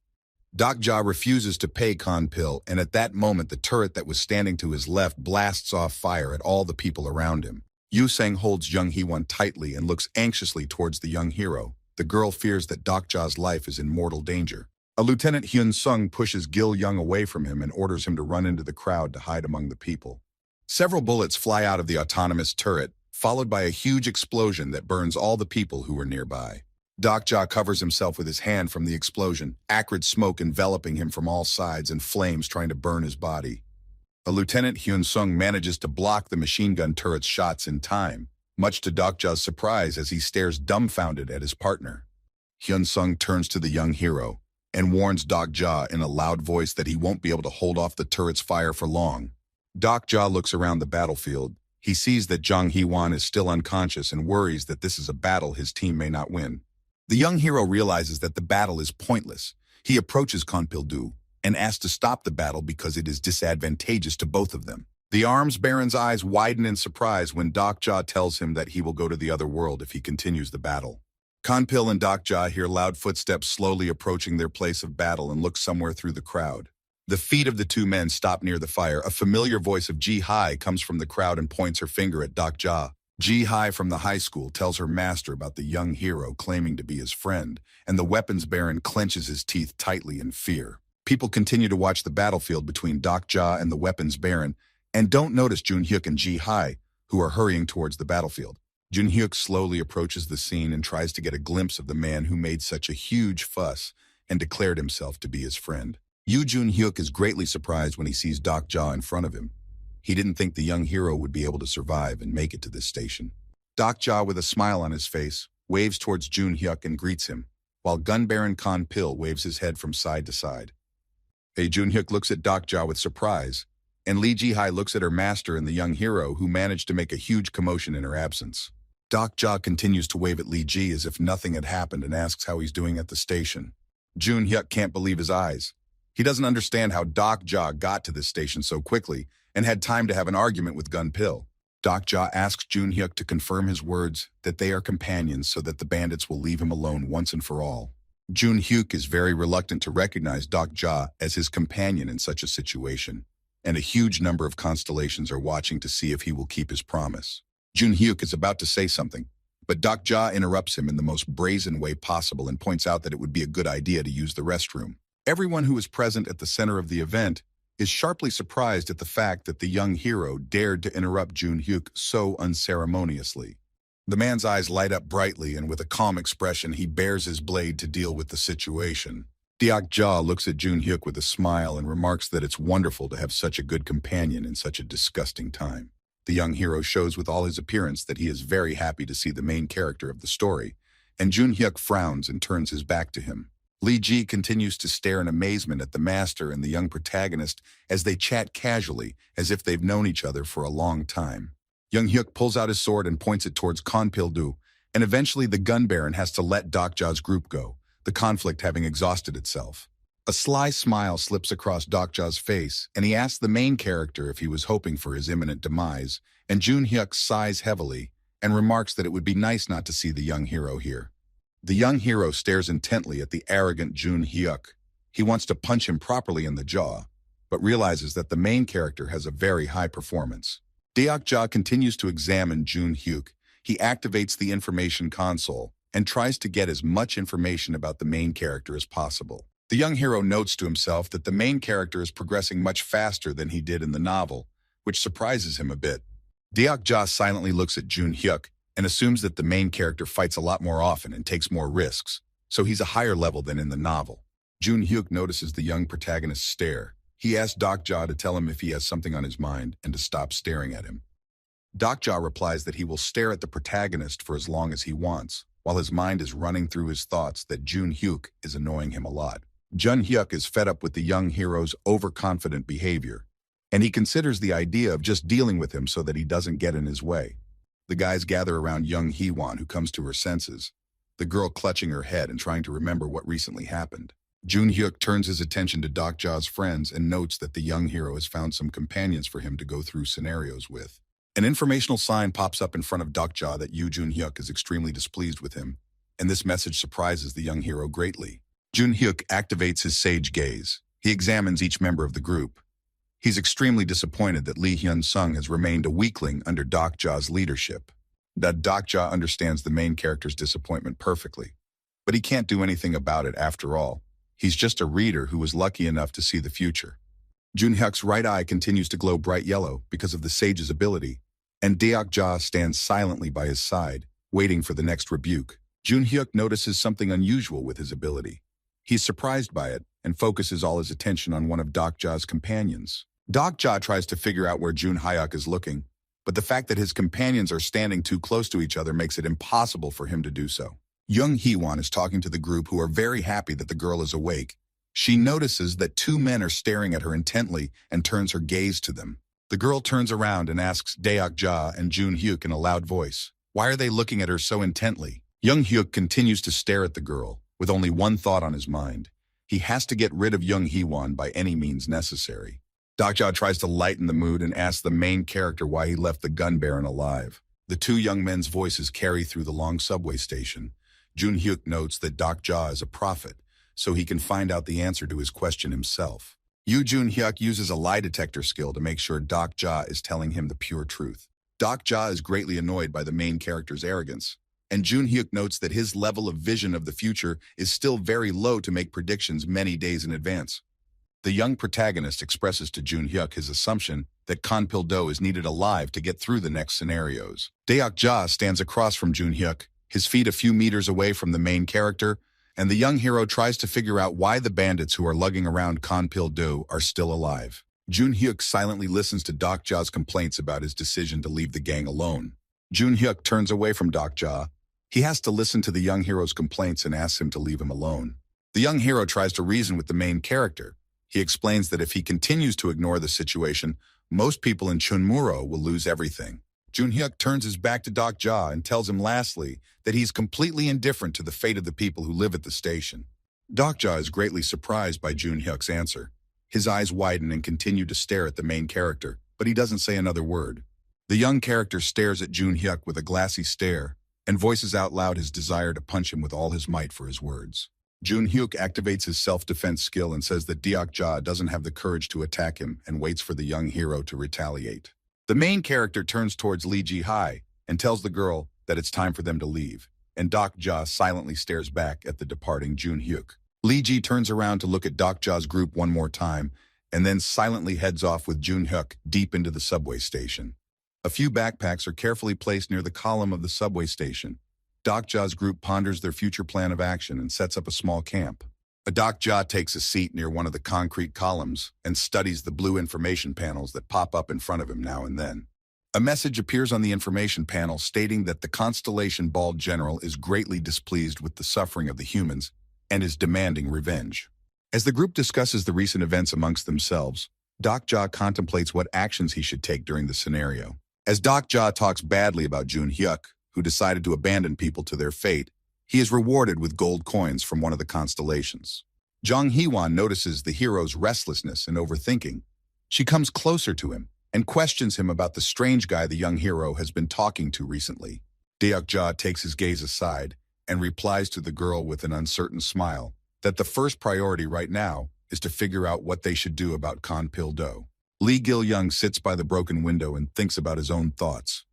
Doc Jha refuses to pay Kong Pil, and at that moment the turret that was standing to his left blasts off fire at all the people around him. Yu Sang holds Young Hee-won tightly and looks anxiously towards the young hero. The girl fears that Doc Jha's life is in mortal danger. A Lieutenant Hyun Sung pushes Gil Young away from him and orders him to run into the crowd to hide among the people. Several bullets fly out of the autonomous turret, followed by a huge explosion that burns all the people who were nearby. Doc Jha covers himself with his hand from the explosion, acrid smoke enveloping him from all sides and flames trying to burn his body. A Lieutenant Hyun Sung manages to block the machine gun turret's shots in time, much to Doc Jha's surprise as he stares dumbfounded at his partner. Hyun Sung turns to the young hero and warns Doc Jha in a loud voice that he won't be able to hold off the turret's fire for long. Doc Jha looks around the battlefield. He sees that Jang Hee-won is still unconscious and worries that this is a battle his team may not win. The young hero realizes that the battle is pointless. He approaches Konpil-du and asks to stop the battle because it is disadvantageous to both of them. The arms baron's eyes widen in surprise when Doc Jha tells him that he will go to the other world if he continues the battle. Kanpil and Dokja hear loud footsteps slowly approaching their place of battle and look somewhere through the crowd. The feet of the two men stop near the fire. A familiar voice of Ji Hai comes from the crowd and points her finger at Dokja. Ji Hai from the high school tells her master about the young hero claiming to be his friend, and the weapons baron clenches his teeth tightly in fear. People continue to watch the battlefield between Dokja and the weapons baron, and don't notice Junhyuk and Ji Hai, who are hurrying towards the battlefield. Junhyuk slowly approaches the scene and tries to get a glimpse of the man who made such a huge fuss and declared himself to be his friend. Junhyuk is greatly surprised when he sees Dokja in front of him. He didn't think the young hero would be able to survive and make it to this station. Dokja, with a smile on his face, waves towards Junhyuk and greets him, while Gun Baron Kanpil waves his head from side to side. Junhyuk looks at Dokja with surprise, and Lee Ji-hai looks at her master and the young hero who managed to make a huge commotion in her absence. Dokja continues to wave at Lee Ji as if nothing had happened and asks how he's doing at the station. Junhyuk can't believe his eyes. He doesn't understand how Dokja got to this station so quickly and had time to have an argument with Gunpil. Dokja asks Junhyuk to confirm his words that they are companions so that the bandits will leave him alone once and for all. Junhyuk is very reluctant to recognize Dokja as his companion in such a situation, and a huge number of constellations are watching to see if he will keep his promise. Junhyuk is about to say something, but Dokja interrupts him in the most brazen way possible and points out that it would be a good idea to use the restroom. Everyone who is present at the center of the event is sharply surprised at the fact that the young hero dared to interrupt Junhyuk so unceremoniously. The man's eyes light up brightly, and with a calm expression, he bares his blade to deal with the situation. Dokja looks at Junhyuk with a smile and remarks that it's wonderful to have such a good companion in such a disgusting time. The young hero shows with all his appearance that he is very happy to see the main character of the story, and Junhyuk frowns and turns his back to him. Lee Ji continues to stare in amazement at the master and the young protagonist as they chat casually, as if they've known each other for a long time. Young Hyuk pulls out his sword and points it towards Kanpil-do, and eventually the gun baron has to let Dokja's group go, the conflict having exhausted itself. A sly smile slips across Dokja's face, and he asks the main character if he was hoping for his imminent demise, and Junhyuk sighs heavily and remarks that it would be nice not to see the young hero here. The young hero stares intently at the arrogant Junhyuk. He wants to punch him properly in the jaw, but realizes that the main character has a very high performance. Dokja continues to examine Junhyuk. He activates the information console and tries to get as much information about the main character as possible. The young hero notes to himself that the main character is progressing much faster than he did in the novel, which surprises him a bit. Dokja silently looks at Junhyuk and assumes that the main character fights a lot more often and takes more risks, so he's a higher level than in the novel. Junhyuk notices the young protagonist's stare. He asks Dokja to tell him if he has something on his mind and to stop staring at him. Dokja replies that he will stare at the protagonist for as long as he wants, while his mind is running through his thoughts that Junhyuk is annoying him a lot. Junhyuk is fed up with the young hero's overconfident behavior, and he considers the idea of just dealing with him so that he doesn't get in his way. The guys gather around young Hee-won, who comes to her senses, the girl clutching her head and trying to remember what recently happened. Junhyuk turns his attention to Dokja's friends and notes that the young hero has found some companions for him to go through scenarios with. An informational sign pops up in front of Dokja that Junhyuk is extremely displeased with him, and this message surprises the young hero greatly. Junhyuk activates his sage gaze. He examines each member of the group. He's extremely disappointed that Lee Hyun-sung has remained a weakling under Dokja's leadership. That Dokja understands the main character's disappointment perfectly, but he can't do anything about it after all. He's just a reader who was lucky enough to see the future. Junhyuk's right eye continues to glow bright yellow because of the sage's ability, and Dokja stands silently by his side, waiting for the next rebuke. Junhyuk notices something unusual with his ability. He's surprised by it and focuses all his attention on one of Dokja's companions. Dokja tries to figure out where Junhyuk is looking, but the fact that his companions are standing too close to each other makes it impossible for him to do so. Young Hee-won is talking to the group, who are very happy that the girl is awake. She notices that two men are staring at her intently and turns her gaze to them. The girl turns around and asks Dokja and Junhyuk in a loud voice, "Why are they looking at her so intently?" Young Hyuk continues to stare at the girl, with only one thought on his mind. He has to get rid of Young Hee-won by any means necessary. Dokja tries to lighten the mood and asks the main character why he left the gun baron alive. The two young men's voices carry through the long subway station. Jun-hyuk notes that Dok Ja is a prophet, so he can find out the answer to his question himself. Yoo Jun-hyuk uses a lie detector skill to make sure Dok Ja is telling him the pure truth. Dok Ja is greatly annoyed by the main character's arrogance, and Jun-hyuk notes that his level of vision of the future is still very low to make predictions many days in advance. The young protagonist expresses to Jun-hyuk his assumption that Kan Pil-do is needed alive to get through the next scenarios. Deok Ja stands across from Jun-hyuk, his feet a few meters away from the main character, and the young hero tries to figure out why the bandits who are lugging around Kan Pil-do are still alive. Jun-hyuk silently listens to Dok Ja's complaints about his decision to leave the gang alone. Jun-hyuk turns away from Dok Ja. He has to listen to the young hero's complaints and asks him to leave him alone. The young hero tries to reason with the main character. He explains that if he continues to ignore the situation, most people in Chunmuro will lose everything. Jun-hyuk turns his back to Dok Ja and tells him lastly that he's completely indifferent to the fate of the people who live at the station. Dok Ja is greatly surprised by Jun-hyuk's answer. His eyes widen and continue to stare at the main character, but he doesn't say another word. The young character stares at Jun-hyuk with a glassy stare and voices out loud his desire to punch him with all his might for his words. Jun-hyuk activates his self-defense skill and says that Deok Ja doesn't have the courage to attack him and waits for the young hero to retaliate. The main character turns towards Lee Ji-hai and tells the girl that it's time for them to leave, and Dok Ja silently stares back at the departing Jun-hyuk. Lee Ji turns around to look at Dok Ja's group one more time and then silently heads off with Jun-hyuk deep into the subway station. A few backpacks are carefully placed near the column of the subway station. Dok Ja's group ponders their future plan of action and sets up a small camp. Dok Ja takes a seat near one of the concrete columns and studies the blue information panels that pop up in front of him now and then. A message appears on the information panel stating that the Constellation Bald General is greatly displeased with the suffering of the humans and is demanding revenge. As the group discusses the recent events amongst themselves, Dok Ja contemplates what actions he should take during the scenario. As Dok Ja talks badly about Jun-hyuk, who decided to abandon people to their fate, he is rewarded with gold coins from one of the constellations. Jang Hee-won notices the hero's restlessness and overthinking. She comes closer to him and questions him about the strange guy the young hero has been talking to recently. Deok Ja takes his gaze aside and replies to the girl with an uncertain smile that the first priority right now is to figure out what they should do about Kan Pil-do. Lee Gil-young sits by the broken window and thinks about his own thoughts.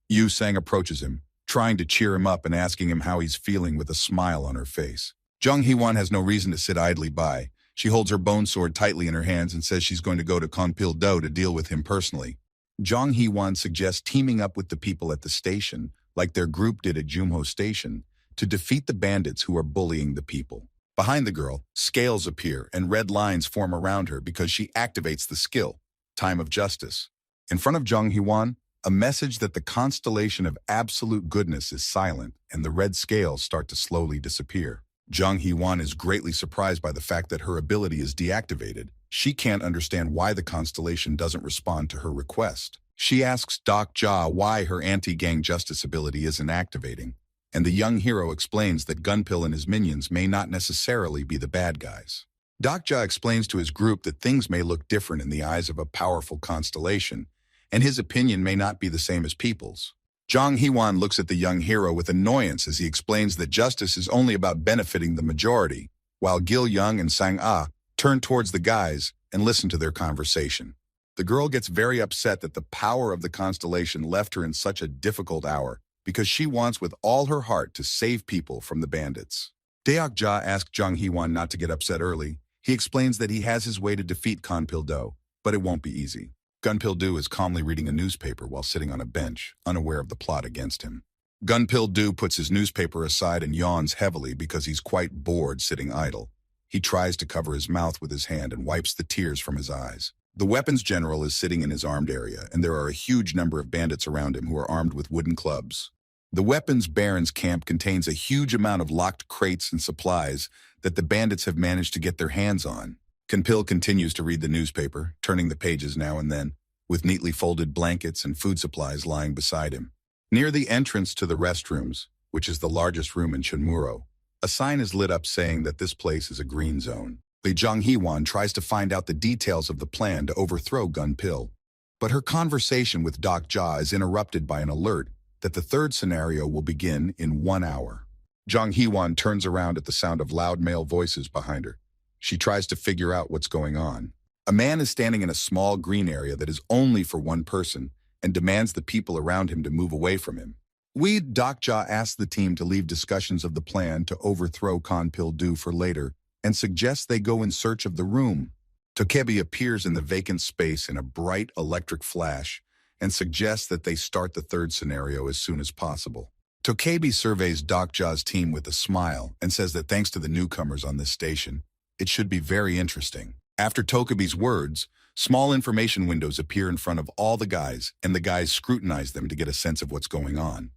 Yu Sang approaches him, trying to cheer him up and asking him how he's feeling with a smile on her face. Jung Hee-won has no reason to sit idly by. She holds her bone sword tightly in her hands and says she's going to go to Kan Pil-do to deal with him personally. Jung Hee-won suggests teaming up with the people at the station, like their group did at Jumho Station, to defeat the bandits who are bullying the people. Behind the girl, scales appear and red lines form around her because she activates the skill, Time of Justice. In front of Jung Hee-won, a message that the constellation of absolute goodness is silent and the red scales start to slowly disappear. Jung Hee-won is greatly surprised by the fact that her ability is deactivated. She can't understand why the constellation doesn't respond to her request. She asks Dok Ja why her anti-gang justice ability isn't activating, and the young hero explains that Gunpil and his minions may not necessarily be the bad guys. Dok Ja explains to his group that things may look different in the eyes of a powerful constellation, and his opinion may not be the same as people's. Jang Hee-won looks at the young hero with annoyance as he explains that justice is only about benefiting the majority, while Gil-young and Sang-ah turn towards the guys and listen to their conversation. The girl gets very upset that the power of the constellation left her in such a difficult hour because she wants with all her heart to save people from the bandits. Deok Ja asks Jang Hee-won not to get upset early. He explains that he has his way to defeat Kan Pil-do, but it won't be easy. Gun Pil-do is calmly reading a newspaper while sitting on a bench, unaware of the plot against him. Gun Pil-do puts his newspaper aside and yawns heavily because he's quite bored sitting idle. He tries to cover his mouth with his hand and wipes the tears from his eyes. The weapons general is sitting in his armed area, and there are a huge number of bandits around him who are armed with wooden clubs. The weapons baron's camp contains a huge amount of locked crates and supplies that the bandits have managed to get their hands on. Kanpil continues to read the newspaper, turning the pages now and then, with neatly folded blankets and food supplies lying beside him. Near the entrance to the restrooms, which is the largest room in Chunmuro, a sign is lit up saying that this place is a green zone. Lee Jang Hee-won tries to find out the details of the plan to overthrow Gunpil, but her conversation with Dok Ja is interrupted by an alert that the third scenario will begin in 1 hour. Jang Hee-won turns around at the sound of loud male voices behind her. She tries to figure out what's going on. A man is standing in a small green area that is only for one person and demands the people around him to move away from him. Dokja asks the team to leave discussions of the plan to overthrow Khan Pil-do for later and suggests they go in search of the room. Tokebi appears in the vacant space in a bright electric flash and suggests that they start the third scenario as soon as possible. Tokebi surveys Dokja's team with a smile and says that thanks to the newcomers on this station, it should be very interesting. After Tokebi's words, small information windows appear in front of all the guys, and the guys scrutinize them to get a sense of what's going on.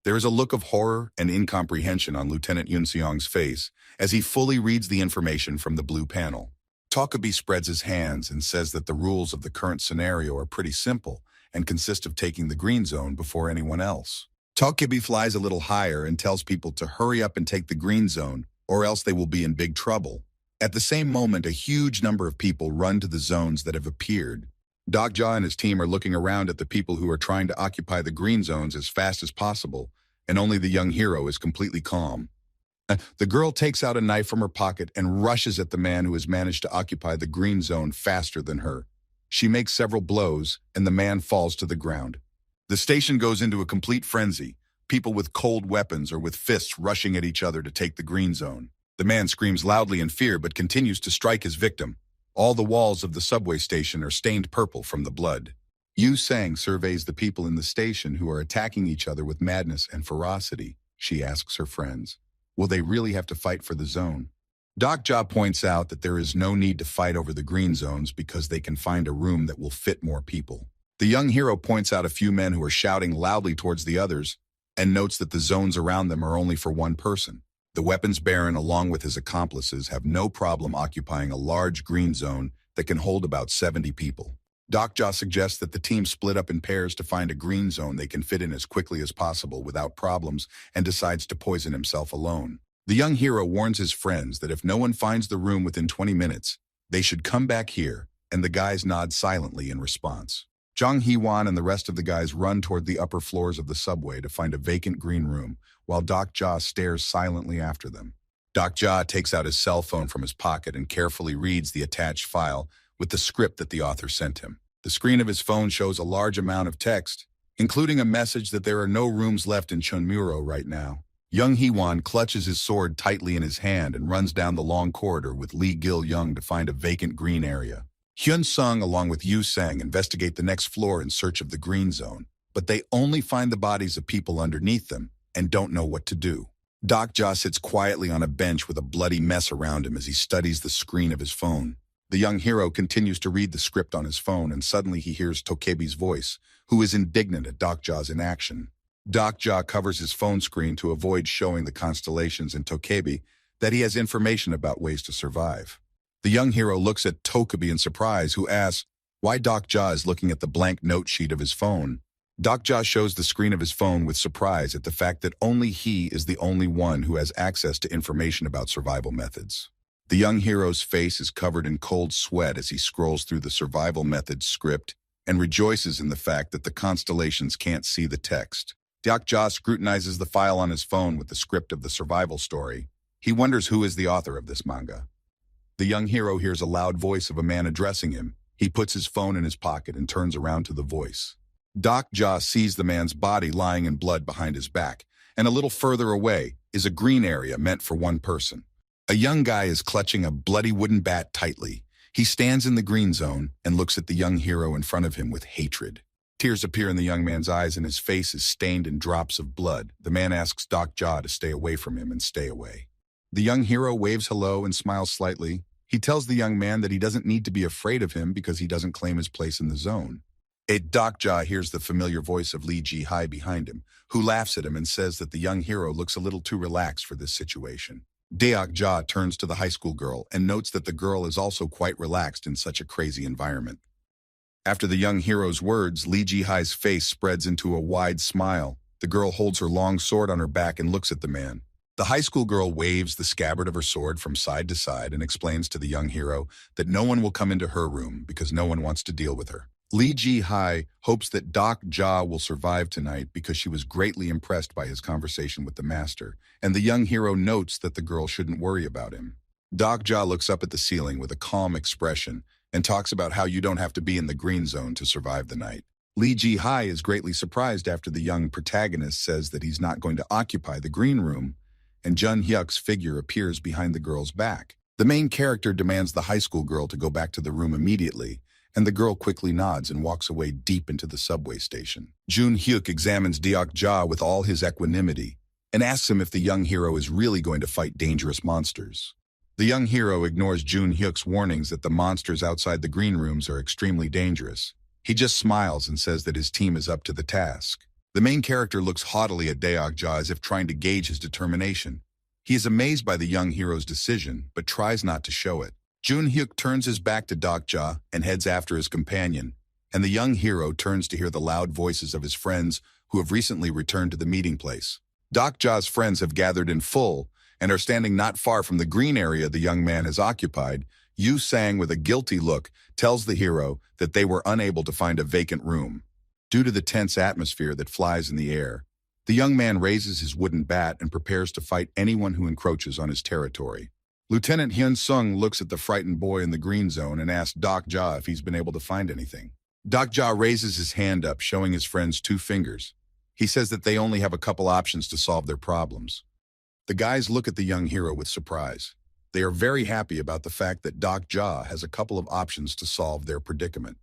There is a look of horror and incomprehension on Lieutenant Yun Seong's face as he fully reads the information from the blue panel. Tokebi spreads his hands and says that the rules of the current scenario are pretty simple and consist of taking the green zone before anyone else. Tokebi flies a little higher and tells people to hurry up and take the green zone or else they will be in big trouble. At the same moment, a huge number of people run to the zones that have appeared. Dokja and his team are looking around at the people who are trying to occupy the green zones as fast as possible, and only the young hero is completely calm. The girl takes out a knife from her pocket and rushes at the man who has managed to occupy the green zone faster than her. She makes several blows, and the man falls to the ground. The station goes into a complete frenzy, people with cold weapons or with fists rushing at each other to take the green zone. The man screams loudly in fear but continues to strike his victim. All the walls of the subway station are stained purple from the blood. Yu Sang surveys the people in the station who are attacking each other with madness and ferocity. She asks her friends, will they really have to fight for the zone? Dokja points out that there is no need to fight over the green zones because they can find a room that will fit more people. The young hero points out a few men who are shouting loudly towards the others and notes that the zones around them are only for one person. The weapons baron, along with his accomplices, have no problem occupying a large green zone that can hold about 70 people. Dokja suggests that the team split up in pairs to find a green zone they can fit in as quickly as possible without problems and decides to poison himself alone. The young hero warns his friends that if no one finds the room within 20 minutes, they should come back here, and the guys nod silently in response. Jang Hee-won and the rest of the guys run toward the upper floors of the subway to find a vacant green room, while Dokja stares silently after them. Dokja takes out his cell phone from his pocket and carefully reads the attached file with the script that the author sent him. The screen of his phone shows a large amount of text, including a message that there are no rooms left in Chunmuro right now. Young Hee-won clutches his sword tightly in his hand and runs down the long corridor with Lee Gil-young to find a vacant green area. Hyun-sung along with Yu Sang investigate the next floor in search of the green zone, but they only find the bodies of people underneath them and don't know what to do. Dokja sits quietly on a bench with a bloody mess around him as he studies the screen of his phone. The young hero continues to read the script on his phone and suddenly he hears Tokebi's voice, who is indignant at Dokja's inaction. Dokja covers his phone screen to avoid showing the constellations and Tokebi that he has information about ways to survive. The young hero looks at Tokebi in surprise, who asks why Dokja is looking at the blank note sheet of his phone. Dokja shows the screen of his phone with surprise at the fact that only he is the only one who has access to information about survival methods. The young hero's face is covered in cold sweat as he scrolls through the survival methods script and rejoices in the fact that the constellations can't see the text. Dokja scrutinizes the file on his phone with the script of the survival story. He wonders who is the author of this manga. The young hero hears a loud voice of a man addressing him. He puts his phone in his pocket and turns around to the voice. Dokja sees the man's body lying in blood behind his back, and a little further away is a green area meant for one person. A young guy is clutching a bloody wooden bat tightly. He stands in the green zone and looks at the young hero in front of him with hatred. Tears appear in the young man's eyes and his face is stained in drops of blood. The man asks Dokja to stay away from him and stay away. The young hero waves hello and smiles slightly. He tells the young man that he doesn't need to be afraid of him because he doesn't claim his place in the zone. Dokja hears the familiar voice of Lee Ji-hai behind him, who laughs at him and says that the young hero looks a little too relaxed for this situation. Dokja turns to the high school girl and notes that the girl is also quite relaxed in such a crazy environment. After the young hero's words, Lee Ji-hai's face spreads into a wide smile. The girl holds her long sword on her back and looks at the man. The high school girl waves the scabbard of her sword from side to side and explains to the young hero that no one will come into her room because no one wants to deal with her. Lee Ji-hai hopes that Doc Ja will survive tonight because she was greatly impressed by his conversation with the master, and the young hero notes that the girl shouldn't worry about him. Doc Ja looks up at the ceiling with a calm expression and talks about how you don't have to be in the green zone to survive the night. Lee Ji-hai is greatly surprised after the young protagonist says that he's not going to occupy the green room, and Jun Hyuk's figure appears behind the girl's back. The main character demands the high school girl to go back to the room immediately, and the girl quickly nods and walks away deep into the subway station. Jun Hyuk examines Deok Ja with all his equanimity and asks him if the young hero is really going to fight dangerous monsters. The young hero ignores Jun Hyuk's warnings that the monsters outside the green rooms are extremely dangerous. He just smiles and says that his team is up to the task. The main character looks haughtily at Deok Ja as if trying to gauge his determination. He is amazed by the young hero's decision, but tries not to show it. Jun Hyuk turns his back to Deok Ja and heads after his companion, and the young hero turns to hear the loud voices of his friends who have recently returned to the meeting place. Deok Ja's friends have gathered in full and are standing not far from the green area the young man has occupied. Yu Sang, with a guilty look, tells the hero that they were unable to find a vacant room. Due to the tense atmosphere that flies in the air, the young man raises his wooden bat and prepares to fight anyone who encroaches on his territory. Lieutenant Hyun Sung looks at the frightened boy in the green zone and asks Deok Ja if he's been able to find anything. Deok Ja raises his hand up, showing his friends 2 fingers. He says that they only have a couple options to solve their problems. The guys look at the young hero with surprise. They are very happy about the fact that Deok Ja has a couple of options to solve their predicament.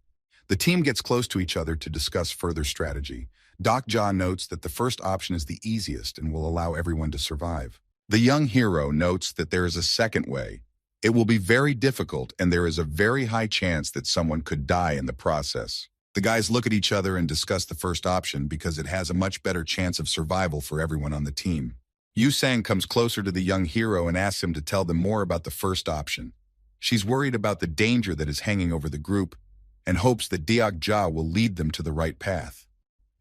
The team gets close to each other to discuss further strategy. Deok Ja notes that the first option is the easiest and will allow everyone to survive. The young hero notes that there is a second way. It will be very difficult, and there is a very high chance that someone could die in the process. The guys look at each other and discuss the first option because it has a much better chance of survival for everyone on the team. Yu Sang comes closer to the young hero and asks him to tell them more about the first option. She's worried about the danger that is hanging over the group and hopes that Deok Ja will lead them to the right path.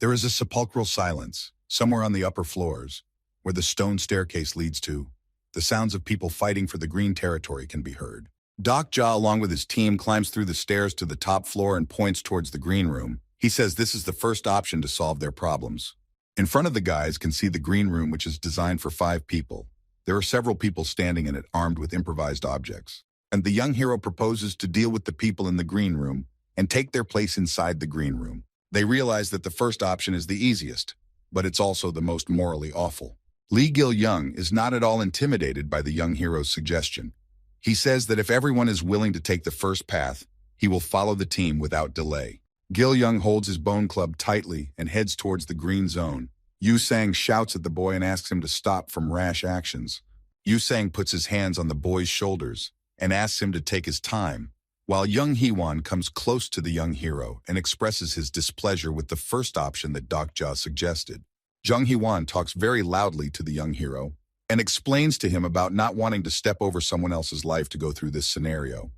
There is a sepulchral silence, somewhere on the upper floors, where the stone staircase leads to. The sounds of people fighting for the green territory can be heard. Deok Ja, along with his team, climbs through the stairs to the top floor and points towards the green room. He says this is the first option to solve their problems. In front of the guys can see the green room, which is designed for 5 people. There are several people standing in it, armed with improvised objects. And the young hero proposes to deal with the people in the green room and take their place inside the green room. They realize that the first option is the easiest, but it's also the most morally awful. Lee Gil-young is not at all intimidated by the young hero's suggestion. He says that if everyone is willing to take the first path, he will follow the team without delay. Gil-young holds his bone club tightly and heads towards the green zone. Yu Sang shouts at the boy and asks him to stop from rash actions. Yu Sang puts his hands on the boy's shoulders and asks him to take his time, while Jung Hee-won comes close to the young hero and expresses his displeasure with the first option that Deok Ja suggested. Jung Hee-won talks very loudly to the young hero and explains to him about not wanting to step over someone else's life to go through this scenario.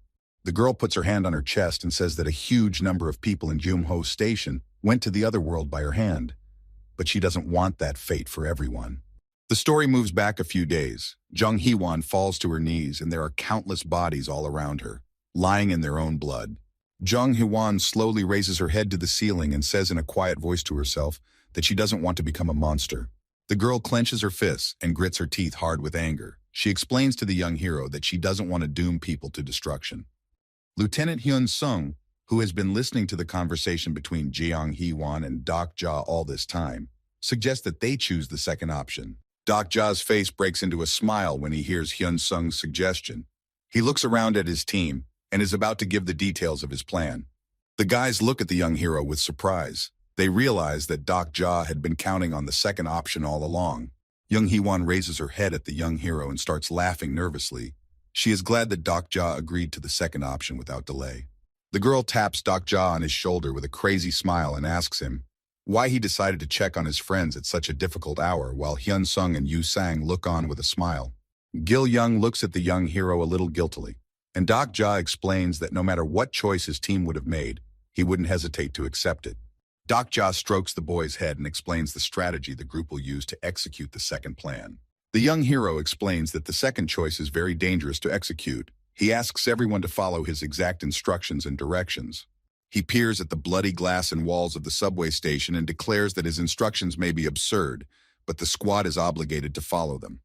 The girl puts her hand on her chest and says that a huge number of people in Jumho Station went to the other world by her hand, but she doesn't want that fate for everyone. The story moves back a few days. Jung Hee-won falls to her knees and there are countless bodies all around her, lying in their own blood. Jung Hee-won slowly raises her head to the ceiling and says in a quiet voice to herself that she doesn't want to become a monster. The girl clenches her fists and grits her teeth hard with anger. She explains to the young hero that she doesn't want to doom people to destruction. Lieutenant Hyun Sung, who has been listening to the conversation between Jeong Hee-won and Deok Ja all this time, suggests that they choose the second option. Deok Ja's face breaks into a smile when he hears Hyun Sung's suggestion. He looks around at his team and is about to give the details of his plan. The guys look at the young hero with surprise. They realize that Deok Ja had been counting on the second option all along. Jung Hee-won raises her head at the young hero and starts laughing nervously. She is glad that Deok Ja agreed to the second option without delay. The girl taps Deok Ja on his shoulder with a crazy smile and asks him why he decided to check on his friends at such a difficult hour, while Hyun Sung and Yu Sang look on with a smile. Gil-young looks at the young hero a little guiltily, and Deok Ja explains that no matter what choice his team would have made, he wouldn't hesitate to accept it. Deok Ja strokes the boy's head and explains the strategy the group will use to execute the second plan. The young hero explains that the second choice is very dangerous to execute. He asks everyone to follow his exact instructions and directions. He peers at the bloody glass and walls of the subway station and declares that his instructions may be absurd, but the squad is obligated to follow them.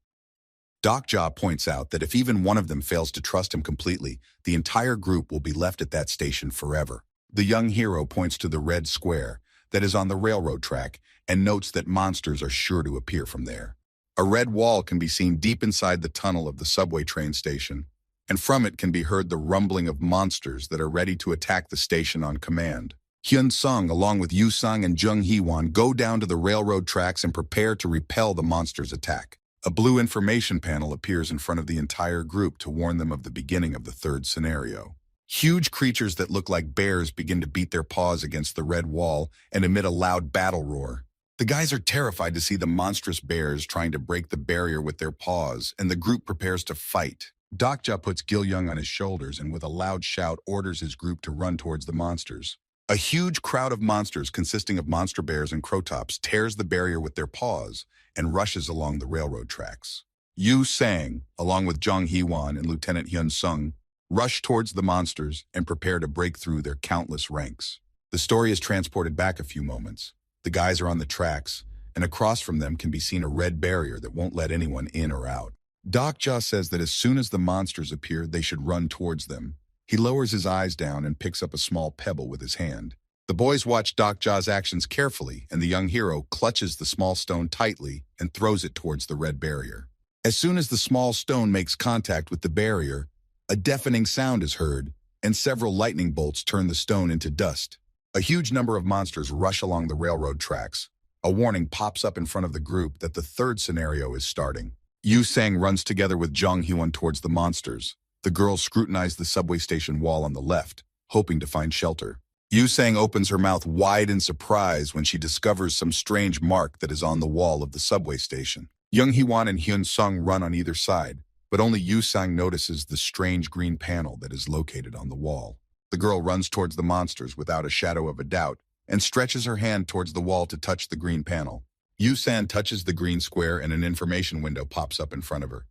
Doc Ja points out that if even one of them fails to trust him completely, the entire group will be left at that station forever. The young hero points to the red square that is on the railroad track and notes that monsters are sure to appear from there. A red wall can be seen deep inside the tunnel of the subway train station, and from it can be heard the rumbling of monsters that are ready to attack the station on command. Hyun Sung, along with Yu Sung and Jung Hee-won, go down to the railroad tracks and prepare to repel the monsters' attack. A blue information panel appears in front of the entire group to warn them of the beginning of the third scenario. Huge creatures that look like bears begin to beat their paws against the red wall and emit a loud battle roar. The guys are terrified to see the monstrous bears trying to break the barrier with their paws, and the group prepares to fight. Doc Ja puts Gil Young on his shoulders and with a loud shout orders his group to run towards the monsters. A huge crowd of monsters consisting of monster bears and crow-tops tears the barrier with their paws and rushes along the railroad tracks. Yu Sang, along with Jung Hee-won and Lieutenant Hyun Sung, rush towards the monsters and prepare to break through their countless ranks. The story is transported back a few moments. The guys are on the tracks, and across from them can be seen a red barrier that won't let anyone in or out. Doc Ja says that as soon as the monsters appear, they should run towards them. He lowers his eyes down and picks up a small pebble with his hand. The boys watch Doc Ja's actions carefully, and the young hero clutches the small stone tightly and throws it towards the red barrier. As soon as the small stone makes contact with the barrier, a deafening sound is heard, and several lightning bolts turn the stone into dust. A huge number of monsters rush along the railroad tracks. A warning pops up in front of the group that the third scenario is starting. Yu Sang runs together with Jung Hyun towards the monsters. The girls scrutinize the subway station wall on the left, hoping to find shelter. Yu Sang opens her mouth wide in surprise when she discovers some strange mark that is on the wall of the subway station. Jung Hee-won and Hyun Sung run on either side, but only Yu Sang notices the strange green panel that is located on the wall. The girl runs towards the monsters without a shadow of a doubt and stretches her hand towards the wall to touch the green panel. Yu Sang touches the green square and an information window pops up in front of her,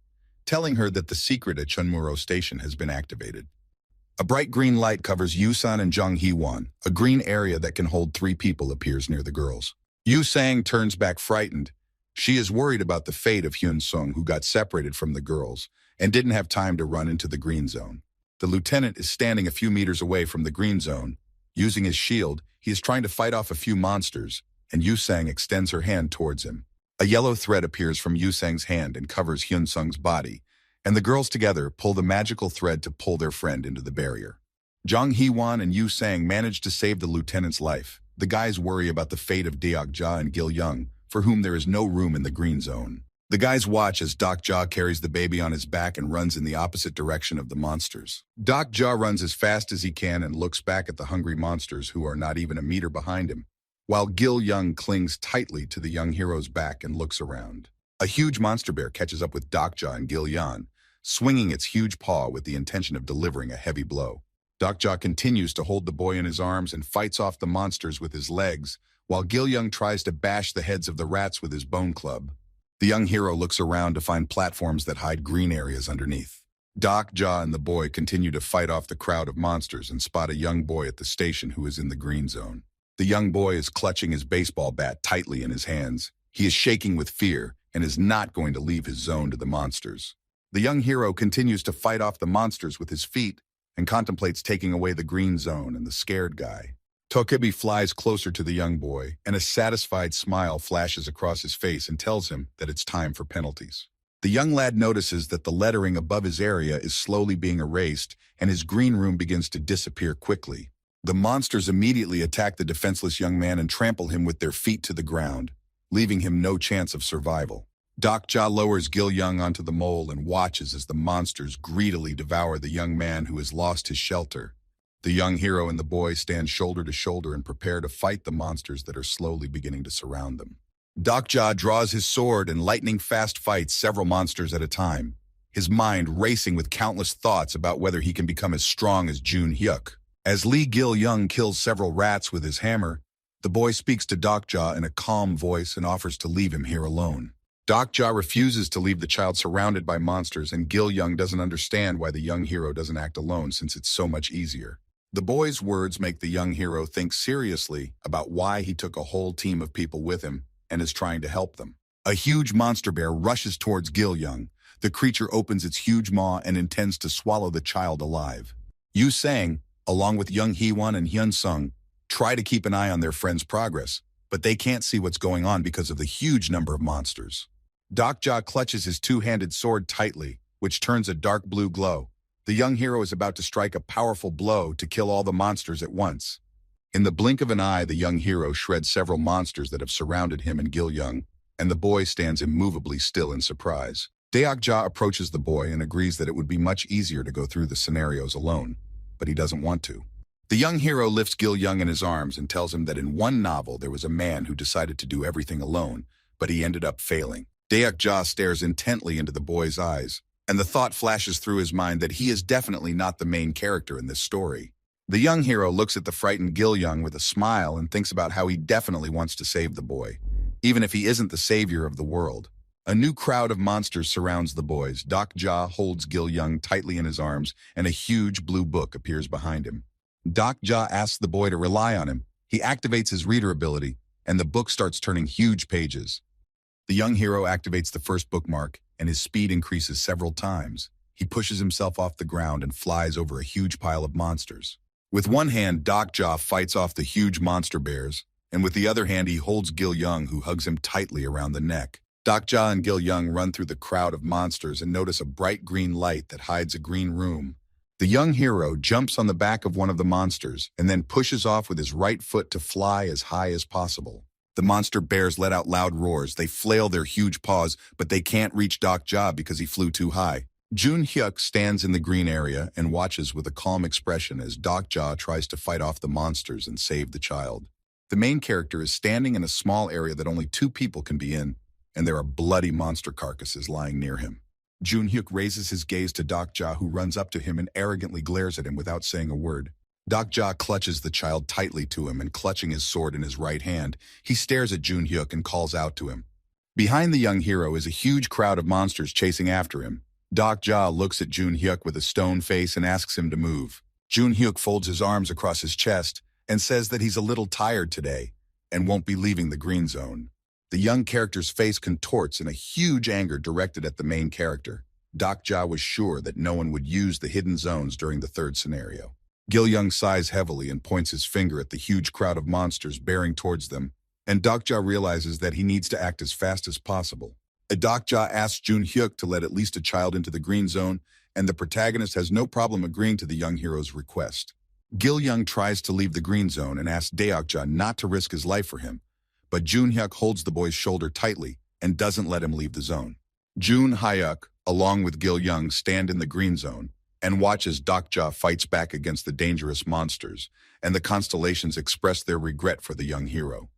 telling her that the secret at Chunmuro Station has been activated. A bright green light covers Yu-san and Jung Hee-won. A green area that can hold 3 people appears near the girls. Yu Sang turns back frightened. She is worried about the fate of Hyun Sung, who got separated from the girls and didn't have time to run into the green zone. The lieutenant is standing a few meters away from the green zone. Using his shield, he is trying to fight off a few monsters, and Yu Sang extends her hand towards him. A yellow thread appears from Yu Sang's hand and covers Hyun Sung's body, and the girls together pull the magical thread to pull their friend into the barrier. Jung Hee-won and Yu Sang manage to save the lieutenant's life. The guys worry about the fate of Doc Ja and Gil Young, for whom there is no room in the green zone. The guys watch as Doc Ja carries the baby on his back and runs in the opposite direction of the monsters. Doc Ja runs as fast as he can and looks back at the hungry monsters who are not even a meter behind him, while Gil Young clings tightly to the young hero's back and looks around. A huge monster bear catches up with Doc Ja and Gil Young, swinging its huge paw with the intention of delivering a heavy blow. Doc Ja continues to hold the boy in his arms and fights off the monsters with his legs, while Gil Young tries to bash the heads of the rats with his bone club. The young hero looks around to find platforms that hide green areas underneath. Doc Ja and the boy continue to fight off the crowd of monsters and spot a young boy at the station who is in the green zone. The young boy is clutching his baseball bat tightly in his hands. He is shaking with fear and is not going to leave his zone to the monsters. The young hero continues to fight off the monsters with his feet and contemplates taking away the green zone and the scared guy. Tokebi flies closer to the young boy, and a satisfied smile flashes across his face and tells him that it's time for penalties. The young lad notices that the lettering above his area is slowly being erased, and his green room begins to disappear quickly. The monsters immediately attack the defenseless young man and trample him with their feet to the ground, leaving him no chance of survival. Doc Ja lowers Gil Young onto the mole and watches as the monsters greedily devour the young man who has lost his shelter. The young hero and the boy stand shoulder to shoulder and prepare to fight the monsters that are slowly beginning to surround them. Doc Ja draws his sword and lightning-fast fights several monsters at a time, his mind racing with countless thoughts about whether he can become as strong as Jun Hyuk. As Lee Gil Young kills several rats with his hammer, the boy speaks to Doc Ja in a calm voice and offers to leave him here alone. Doc Ja refuses to leave the child surrounded by monsters, and Gil Young doesn't understand why the young hero doesn't act alone since it's so much easier. The boy's words make the young hero think seriously about why he took a whole team of people with him and is trying to help them. A huge monster bear rushes towards Gil Young. The creature opens its huge maw and intends to swallow the child alive. Yu Sang, along with Young Hee-won and Hyun Sung, try to keep an eye on their friend's progress, but they can't see what's going on because of the huge number of monsters. Dokja clutches his two-handed sword tightly, which turns a dark blue glow. The young hero is about to strike a powerful blow to kill all the monsters at once. In the blink of an eye, the young hero shreds several monsters that have surrounded him and Gil Young, and the boy stands immovably still in surprise. Deokja approaches the boy and agrees that it would be much easier to go through the scenarios alone, but he doesn't want to. The young hero lifts Gil Young in his arms and tells him that in one novel there was a man who decided to do everything alone, but he ended up failing. Deokja stares intently into the boy's eyes, and the thought flashes through his mind that he is definitely not the main character in this story. The young hero looks at the frightened Gil Young with a smile and thinks about how he definitely wants to save the boy, even if he isn't the savior of the world. A new crowd of monsters surrounds the boys. Dokja holds Gil Young tightly in his arms, and a huge blue book appears behind him. Dokja asks the boy to rely on him. He activates his reader ability, and the book starts turning huge pages. The young hero activates the first bookmark, and his speed increases several times. He pushes himself off the ground and flies over a huge pile of monsters. With one hand, Dokja fights off the huge monster bears, and with the other hand he holds Gil Young, who hugs him tightly around the neck. Dokja and Gil Young run through the crowd of monsters and notice a bright green light that hides a green room. The young hero jumps on the back of one of the monsters and then pushes off with his right foot to fly as high as possible. The monster bears let out loud roars. They flail their huge paws, but they can't reach Dokja because he flew too high. Jun Hyuk stands in the green area and watches with a calm expression as Dokja tries to fight off the monsters and save the child. The main character is standing in a small area that only two people can be in, and there are bloody monster carcasses lying near him. Jun Hyuk raises his gaze to Dokja, who runs up to him and arrogantly glares at him without saying a word. Dokja clutches the child tightly to him and clutching his sword in his right hand, he stares at Jun Hyuk and calls out to him. Behind the young hero is a huge crowd of monsters chasing after him. Dokja looks at Jun Hyuk with a stone face and asks him to move. Jun Hyuk folds his arms across his chest and says that he's a little tired today and won't be leaving the green zone. The young character's face contorts in a huge anger directed at the main character. Dokja was sure that no one would use the hidden zones during the third scenario. Gil Young sighs heavily and points his finger at the huge crowd of monsters bearing towards them, and Dokja realizes that he needs to act as fast as possible. Dokja asks Jun Hyuk to let at least a child into the green zone, and the protagonist has no problem agreeing to the young hero's request. Gil Young tries to leave the green zone and asks Dokja not to risk his life for him, but Jun Hyuk holds the boy's shoulder tightly and doesn't let him leave the zone. Jun Hyuk, along with Gil Young, stand in the green zone and watch as Dokja fights back against the dangerous monsters, and the constellations express their regret for the young hero.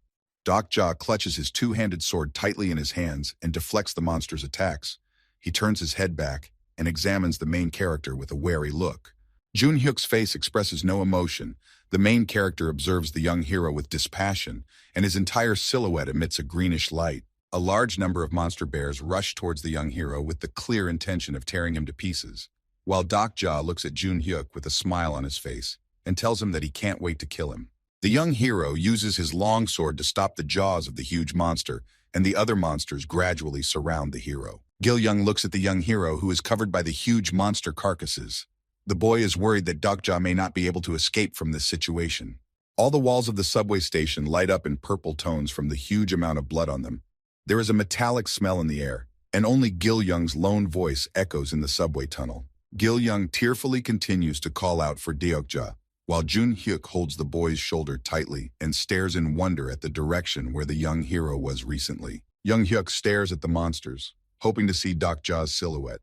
Dokja clutches his two-handed sword tightly in his hands and deflects the monster's attacks. He turns his head back and examines the main character with a wary look. Jun Hyuk's face expresses no emotion. The main character observes the young hero with dispassion, and his entire silhouette emits a greenish light. A large number of monster bears rush towards the young hero with the clear intention of tearing him to pieces, while Dokja looks at Jun Hyuk with a smile on his face and tells him that he can't wait to kill him. The young hero uses his long sword to stop the jaws of the huge monster, and the other monsters gradually surround the hero. Gil Young looks at the young hero, who is covered by the huge monster carcasses. The boy is worried that Dokja may not be able to escape from this situation. All the walls of the subway station light up in purple tones from the huge amount of blood on them. There is a metallic smell in the air, and only Gil Young's lone voice echoes in the subway tunnel. Gil Young tearfully continues to call out for Dokja, while Jun Hyuk holds the boy's shoulder tightly and stares in wonder at the direction where the young hero was recently. Young Hyuk stares at the monsters, hoping to see Dokja's silhouette.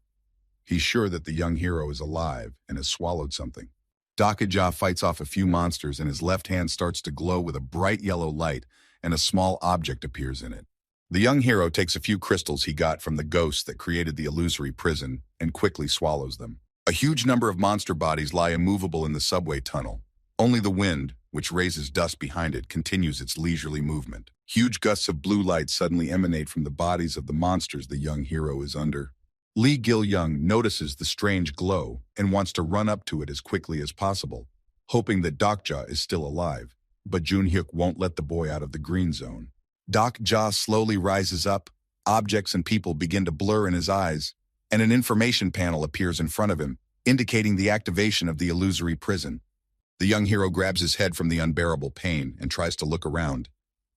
He's sure that the young hero is alive and has swallowed something. Dokja fights off a few monsters, and his left hand starts to glow with a bright yellow light, and a small object appears in it. The young hero takes a few crystals he got from the ghost that created the illusory prison and quickly swallows them. A huge number of monster bodies lie immovable in the subway tunnel. Only the wind, which raises dust behind it, continues its leisurely movement. Huge gusts of blue light suddenly emanate from the bodies of the monsters the young hero is under. Lee Gil Young notices the strange glow and wants to run up to it as quickly as possible, hoping that Dokja is still alive. But Junhyuk won't let the boy out of the green zone. Dokja slowly rises up, objects and people begin to blur in his eyes, and an information panel appears in front of him, indicating the activation of the illusory prison. The young hero grabs his head from the unbearable pain and tries to look around.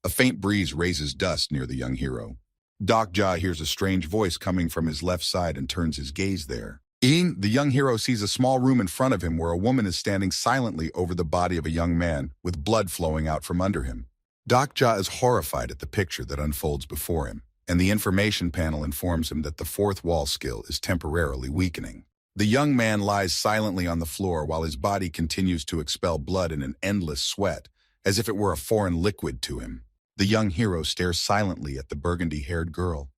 A faint breeze raises dust near the young hero. Dokja hears a strange voice coming from his left side and turns his gaze there. The young hero sees a small room in front of him where a woman is standing silently over the body of a young man with blood flowing out from under him. Dokja is horrified at the picture that unfolds before him, and the information panel informs him that the fourth wall skill is temporarily weakening. The young man lies silently on the floor while his body continues to expel blood in an endless sweat, as if it were a foreign liquid to him. The young hero stares silently at the burgundy-haired girl.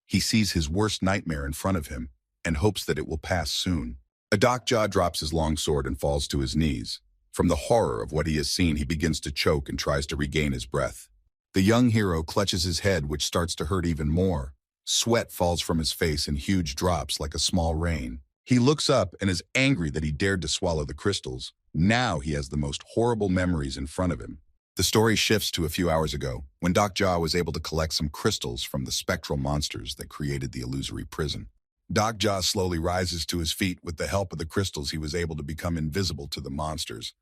He sees his worst nightmare in front of him and hopes that it will pass soon. Dokja drops his long sword and falls to his knees. From the horror of what he has seen, he begins to choke and tries to regain his breath. The young hero clutches his head, which starts to hurt even more. Sweat falls from his face in huge drops like a small rain. He looks up and is angry that he dared to swallow the crystals. Now he has the most horrible memories in front of him. The story shifts to a few hours ago, when Dokja was able to collect some crystals from the spectral monsters that created the illusory prison. Dokja slowly rises to his feet. With the help of the crystals, he was able to become invisible to the monsters.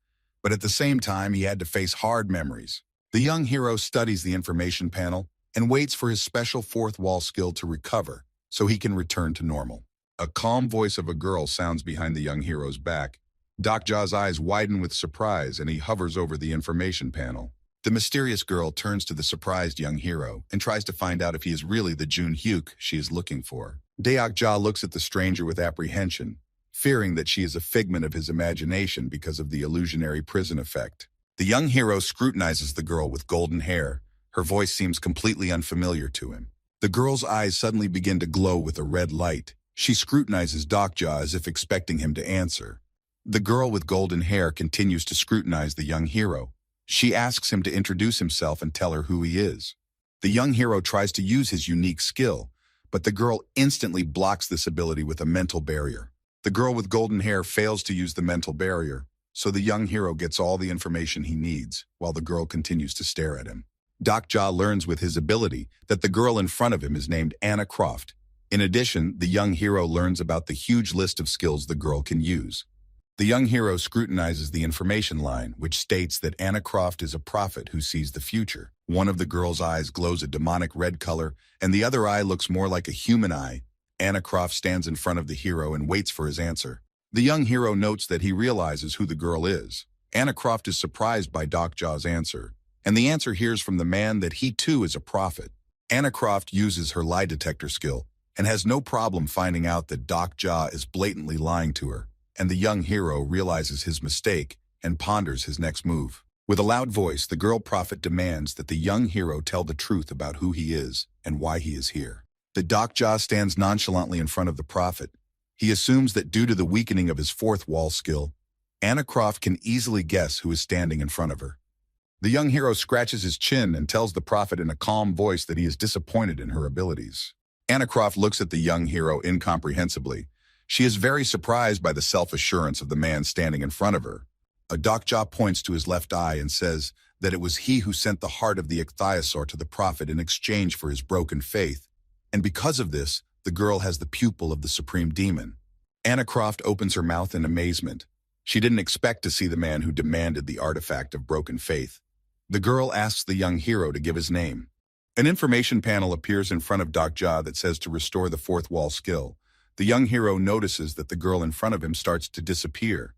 But at the same time, he had to face hard memories. The young hero studies the information panel and waits for his special fourth wall skill to recover so he can return to normal. A calm voice of a girl sounds behind the young hero's back. Dokja's eyes widen with surprise and he hovers over the information panel. The mysterious girl turns to the surprised young hero and tries to find out if he is really the Junhyuk she is looking for. Dokja looks at the stranger with apprehension, fearing that she is a figment of his imagination because of the illusionary prison effect. The young hero scrutinizes the girl with golden hair. Her voice seems completely unfamiliar to him. The girl's eyes suddenly begin to glow with a red light. She scrutinizes Dokja as if expecting him to answer. The girl with golden hair continues to scrutinize the young hero. She asks him to introduce himself and tell her who he is. The young hero tries to use his unique skill, but the girl instantly blocks this ability with a mental barrier. The girl with golden hair fails to use the mental barrier, so the young hero gets all the information he needs, while the girl continues to stare at him. Dokja learns with his ability that the girl in front of him is named Anna Croft. In addition, the young hero learns about the huge list of skills the girl can use. The young hero scrutinizes the information line, which states that Anna Croft is a prophet who sees the future. One of the girl's eyes glows a demonic red color, and the other eye looks more like a human eye. Anna Croft stands in front of the hero and waits for his answer. The young hero notes that he realizes who the girl is. Anna Croft is surprised by Dokja's answer, and the answer hears from the man that he too is a prophet. Anna Croft uses her lie detector skill and has no problem finding out that Dokja is blatantly lying to her, and the young hero realizes his mistake and ponders his next move. With a loud voice, the girl prophet demands that the young hero tell the truth about who he is and why he is here. The Dokja stands nonchalantly in front of the prophet. He assumes that due to the weakening of his fourth wall skill, Anna Croft can easily guess who is standing in front of her. The young hero scratches his chin and tells the prophet in a calm voice that he is disappointed in her abilities. Anna Croft looks at the young hero incomprehensibly. She is very surprised by the self-assurance of the man standing in front of her. Dokja points to his left eye and says that it was he who sent the heart of the ichthyosaur to the prophet in exchange for his broken faith, and because of this, the girl has the pupil of the supreme demon. Anna Croft opens her mouth in amazement. She didn't expect to see the man who demanded the artifact of broken faith. The girl asks the young hero to give his name. An information panel appears in front of Dokja that says to restore the fourth wall skill. The young hero notices that the girl in front of him starts to disappear.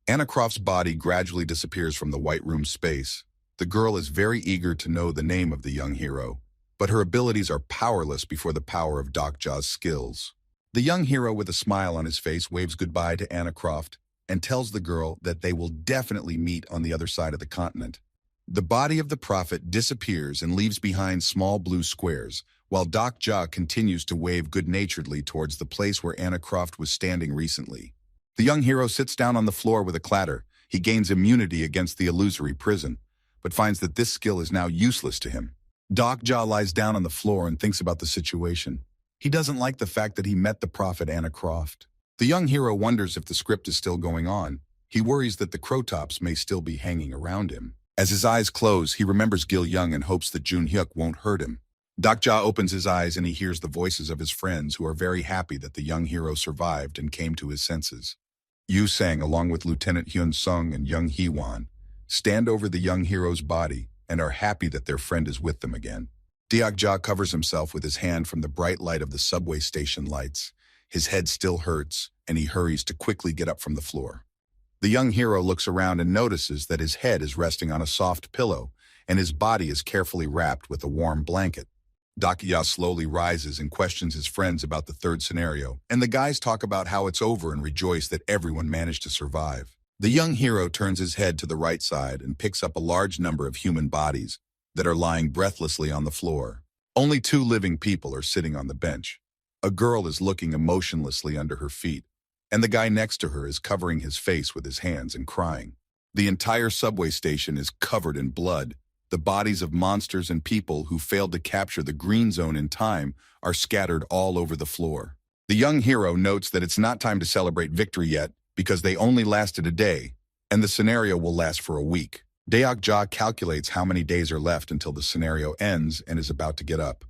Anna Croft's body gradually disappears from the white room space. The girl is very eager to know the name of the young hero, but her abilities are powerless before the power of Dokja's skills. The young hero with a smile on his face waves goodbye to Anna Croft and tells the girl that they will definitely meet on the other side of the continent. The body of the prophet disappears and leaves behind small blue squares, while Dokja continues to wave good-naturedly towards the place where Anna Croft was standing recently. The young hero sits down on the floor with a clatter. He gains immunity against the illusory prison, but finds that this skill is now useless to him. Dokja lies down on the floor and thinks about the situation. He doesn't like the fact that he met the prophet Anna Croft. The young hero wonders if the script is still going on. He worries that the Krotops may still be hanging around him. As his eyes close, he remembers Gil Young and hopes that Jun Hyuk won't hurt him. Dokja opens his eyes and he hears the voices of his friends who are very happy that the young hero survived and came to his senses. Yu Sang, along with Lieutenant Hyun Sung and Young Hee-won, stand over the young hero's body and are happy that their friend is with them again. Deokja covers himself with his hand from the bright light of the subway station lights. His head still hurts, and he hurries to quickly get up from the floor. The young hero looks around and notices that his head is resting on a soft pillow, and his body is carefully wrapped with a warm blanket. Dokja slowly rises and questions his friends about the third scenario, and the guys talk about how it's over and rejoice that everyone managed to survive. The young hero turns his head to the right side and picks up a large number of human bodies that are lying breathlessly on the floor. Only 2 living people are sitting on the bench. A girl is looking emotionlessly under her feet, and the guy next to her is covering his face with his hands and crying. The entire subway station is covered in blood. The bodies of monsters and people who failed to capture the green zone in time are scattered all over the floor. The young hero notes that it's not time to celebrate victory yet because they only lasted a day, and the scenario will last for a week. Deokja calculates how many days are left until the scenario ends and is about to get up.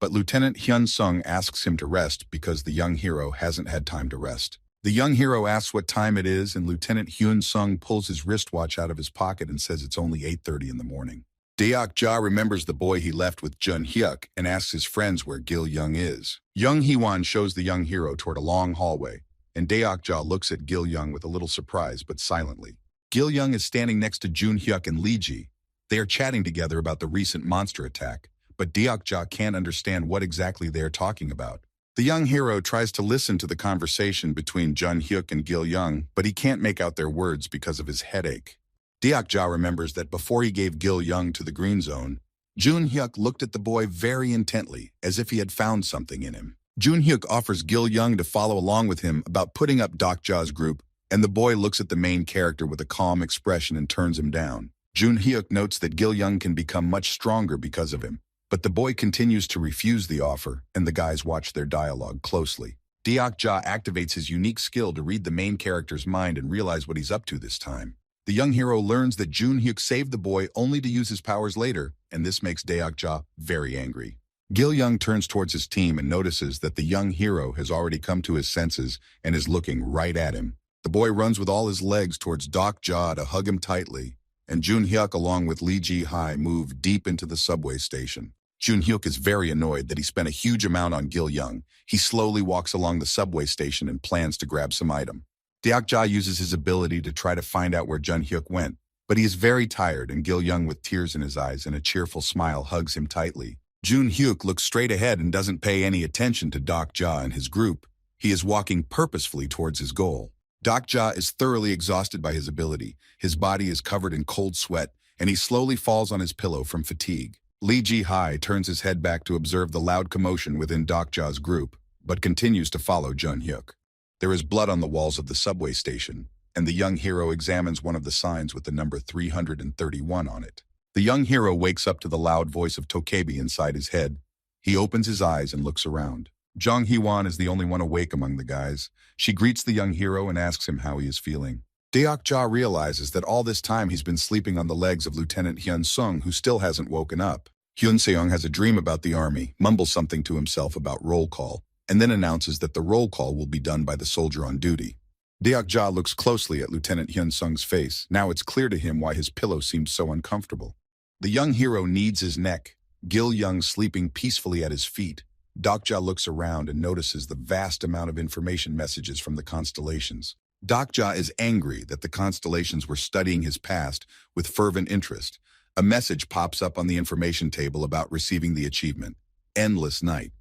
But Lieutenant Hyun Sung asks him to rest because the young hero hasn't had time to rest. The young hero asks what time it is, and Lieutenant Hyun Sung pulls his wristwatch out of his pocket and says it's only 8:30 in the morning. Deokja remembers the boy he left with Jun Hyuk and asks his friends where Gil Young is. Young Hee-won shows the young hero toward a long hallway, and Deokja looks at Gil Young with a little surprise but silently. Gil Young is standing next to Jun Hyuk and Lee Ji. They are chatting together about the recent monster attack, but Deokja can't understand what exactly they are talking about. The young hero tries to listen to the conversation between Jun Hyuk and Gil Young, but he can't make out their words because of his headache. Deokja remembers that before he gave Gil Young to the green zone, Jun Hyuk looked at the boy very intently, as if he had found something in him. Jun Hyuk offers Gil Young to follow along with him about putting up Dokja's group, and the boy looks at the main character with a calm expression and turns him down. Jun Hyuk notes that Gil Young can become much stronger because of him, but the boy continues to refuse the offer, and the guys watch their dialogue closely. Deokja activates his unique skill to read the main character's mind and realize what he's up to this time. The young hero learns that Jun Hyuk saved the boy only to use his powers later, and this makes Deokja very angry. Gil Young turns towards his team and notices that the young hero has already come to his senses and is looking right at him. The boy runs with all his legs towards Dokja to hug him tightly, and Jun Hyuk along with Lee Ji-hai move deep into the subway station. Jun Hyuk is very annoyed that he spent a huge amount on Gil Young. He slowly walks along the subway station and plans to grab some item. Deokja uses his ability to try to find out where Jun Hyuk went, but he is very tired, and Gil Young with tears in his eyes and a cheerful smile hugs him tightly. Jun Hyuk looks straight ahead and doesn't pay any attention to Dokja and his group. He is walking purposefully towards his goal. Dokja is thoroughly exhausted by his ability. His body is covered in cold sweat, and he slowly falls on his pillow from fatigue. Lee Ji-hai turns his head back to observe the loud commotion within Dokja's group, but continues to follow Jun Hyuk. There is blood on the walls of the subway station, and the young hero examines one of the signs with the number 331 on it. The young hero wakes up to the loud voice of Tokebi inside his head. He opens his eyes and looks around. Jung Hee-won is the only one awake among the guys. She greets the young hero and asks him how he is feeling. Deokja realizes that all this time he's been sleeping on the legs of Lieutenant Hyun Sung, who still hasn't woken up. Hyun Seong has a dream about the army, mumbles something to himself about roll call, and then announces that the roll call will be done by the soldier on duty. Deokja looks closely at Lieutenant Hyun Sung's face. Now it's clear to him why his pillow seems so uncomfortable. The young hero kneads his neck, Gil Young sleeping peacefully at his feet. Dokja looks around and notices the vast amount of information messages from the constellations. Dokja is angry that the constellations were studying his past with fervent interest. A message pops up on the information table about receiving the achievement, Endless Night.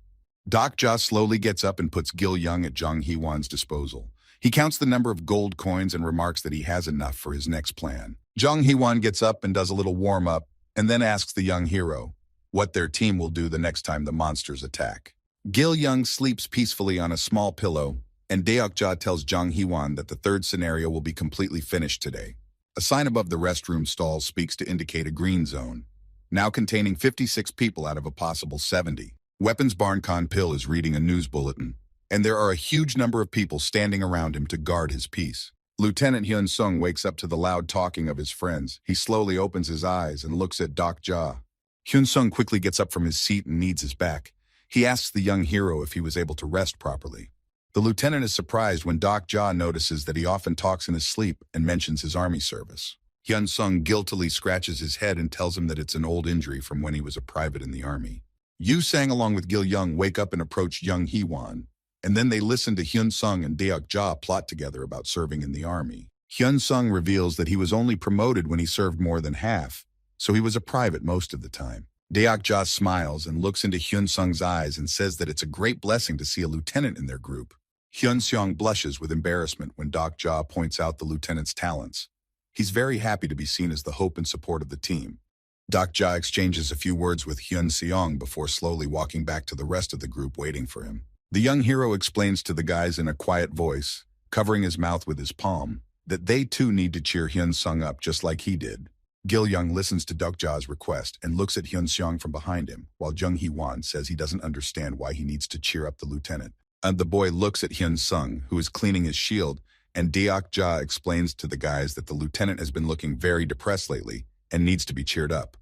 Dokja slowly gets up and puts Gil Young at Jung Hee-won's disposal. He counts the number of gold coins and remarks that he has enough for his next plan. Jung Hee-won gets up and does a little warm-up, and then asks the young hero what their team will do the next time the monsters attack. Gil Young sleeps peacefully on a small pillow, and Deokja tells Jung Hee-won that the third scenario will be completely finished today. A sign above the restroom stalls speaks to indicate a green zone, now containing 56 people out of a possible 70. Weapons Barn Khan Pil is reading a news bulletin, and there are a huge number of people standing around him to guard his peace. Lieutenant Hyun Sung wakes up to the loud talking of his friends. He slowly opens his eyes and looks at Dok Ja. Hyun Sung quickly gets up from his seat and kneads his back. He asks the young hero if he was able to rest properly. The lieutenant is surprised when Dok Ja notices that he often talks in his sleep and mentions his army service. Hyun Sung guiltily scratches his head and tells him that it's an old injury from when he was a private in the army. Yu Sang along with Gil Young wake up and approach Young Hee-won, and then they listen to Hyun Sung and Deok Ja plot together about serving in the army. Hyun Sung reveals that he was only promoted when he served more than half, so he was a private most of the time. Deok Ja smiles and looks into Hyun Sung's eyes and says that it's a great blessing to see a lieutenant in their group. Hyun Seong blushes with embarrassment when Dok Ja points out the lieutenant's talents. He's very happy to be seen as the hope and support of the team. Dok Ja exchanges a few words with Hyun Seong before slowly walking back to the rest of the group waiting for him. The young hero explains to the guys in a quiet voice, covering his mouth with his palm, that they too need to cheer Hyun Sung up just like he did. Gil Young listens to Dok Ja's request and looks at Hyun Seong from behind him, while Jung Hee-won says he doesn't understand why he needs to cheer up the lieutenant. And the boy looks at Hyun Sung, who is cleaning his shield, and Deok Ja explains to the guys that the lieutenant has been looking very depressed lately and needs to be cheered up.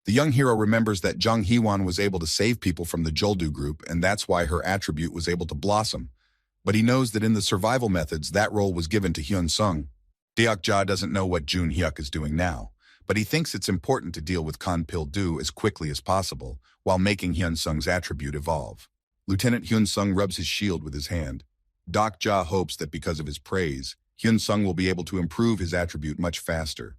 The young hero remembers that Jung Hee-won was able to save people from the Joldu group, and that's why her attribute was able to blossom. But he knows that in the survival methods, that role was given to Hyun Sung. Deok Ja doesn't know what Jun Hyuk is doing now, but he thinks it's important to deal with Kan Pil-do as quickly as possible, while making Hyun Sung's attribute evolve. Lieutenant Hyun Sung rubs his shield with his hand. Dok Ja hopes that because of his praise, Hyun Sung will be able to improve his attribute much faster.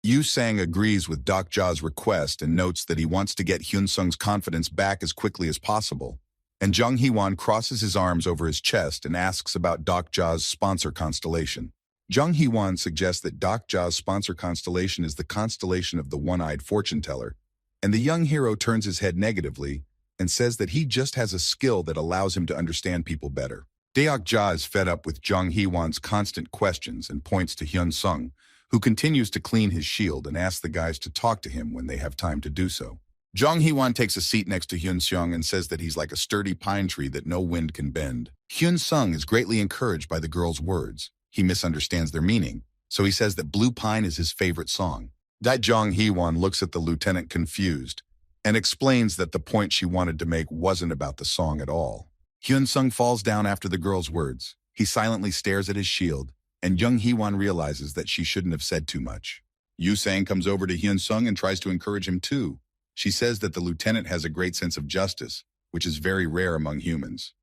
Yu Sang agrees with Dok Ja's request and notes that he wants to get Hyun Sung's confidence back as quickly as possible. And Jung Hee-won crosses his arms over his chest and asks about Dok Ja's sponsor constellation. Jung Hee-won suggests that Dok Ja's sponsor constellation is the constellation of the one-eyed fortune teller, and the young hero turns his head negatively and says that he just has a skill that allows him to understand people better. Deok Ja is fed up with Jung Hee-won's constant questions and points to Hyun Sung, who continues to clean his shield and asks the guys to talk to him when they have time to do so. Jung Hee-won takes a seat next to Hyun Seong and says that he's like a sturdy pine tree that no wind can bend. Hyun Sung is greatly encouraged by the girl's words. He misunderstands their meaning, so he says that Blue Pine is his favorite song. Jung Hee-won looks at the lieutenant confused and explains that the point she wanted to make wasn't about the song at all. Hyun Sung falls down after the girl's words. He silently stares at his shield, and Jung Hee-won realizes that she shouldn't have said too much. Yu Sang comes over to Hyun Sung and tries to encourage him too. She says that the lieutenant has a great sense of justice, which is very rare among humans.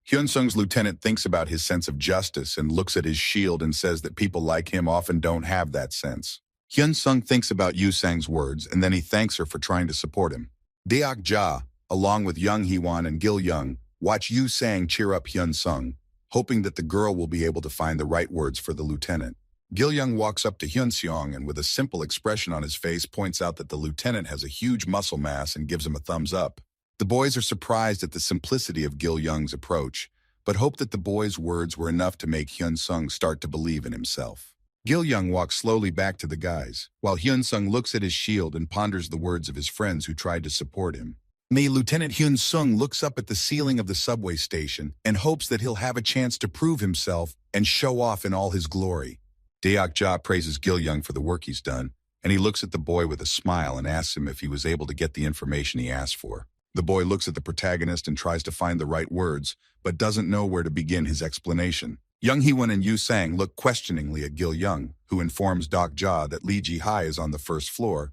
Hyun Sung's lieutenant thinks about his sense of justice and looks at his shield and says that people like him often don't have that sense. Hyun Sung thinks about Yu Sang's words and then he thanks her for trying to support him. Deok Ja, along with Jung Hee-won and Gil Young, watch Yu Sang cheer up Hyun Sung, hoping that the girl will be able to find the right words for the lieutenant. Gil Young walks up to Hyun Seong and with a simple expression on his face points out that the lieutenant has a huge muscle mass and gives him a thumbs up. The boys are surprised at the simplicity of Gil Young's approach, but hope that the boy's words were enough to make Hyun Sung start to believe in himself. Gil Young walks slowly back to the guys, while Hyun Sung looks at his shield and ponders the words of his friends who tried to support him. Lieutenant Hyun Sung looks up at the ceiling of the subway station and hopes that he'll have a chance to prove himself and show off in all his glory. Deok Ja praises Gil Young for the work he's done, and he looks at the boy with a smile and asks him if he was able to get the information he asked for. The boy looks at the protagonist and tries to find the right words, but doesn't know where to begin his explanation. Jung Hee-won and Yu Sang look questioningly at Gil Young, who informs Dok Ja that Lee Ji-hai is on the first floor,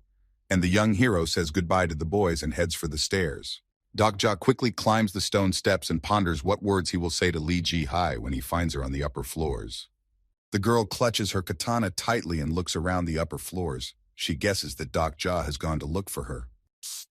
and the young hero says goodbye to the boys and heads for the stairs. Dok Ja quickly climbs the stone steps and ponders what words he will say to Lee Ji-hai when he finds her on the upper floors. The girl clutches her katana tightly and looks around the upper floors. She guesses that Dok Ja has gone to look for her.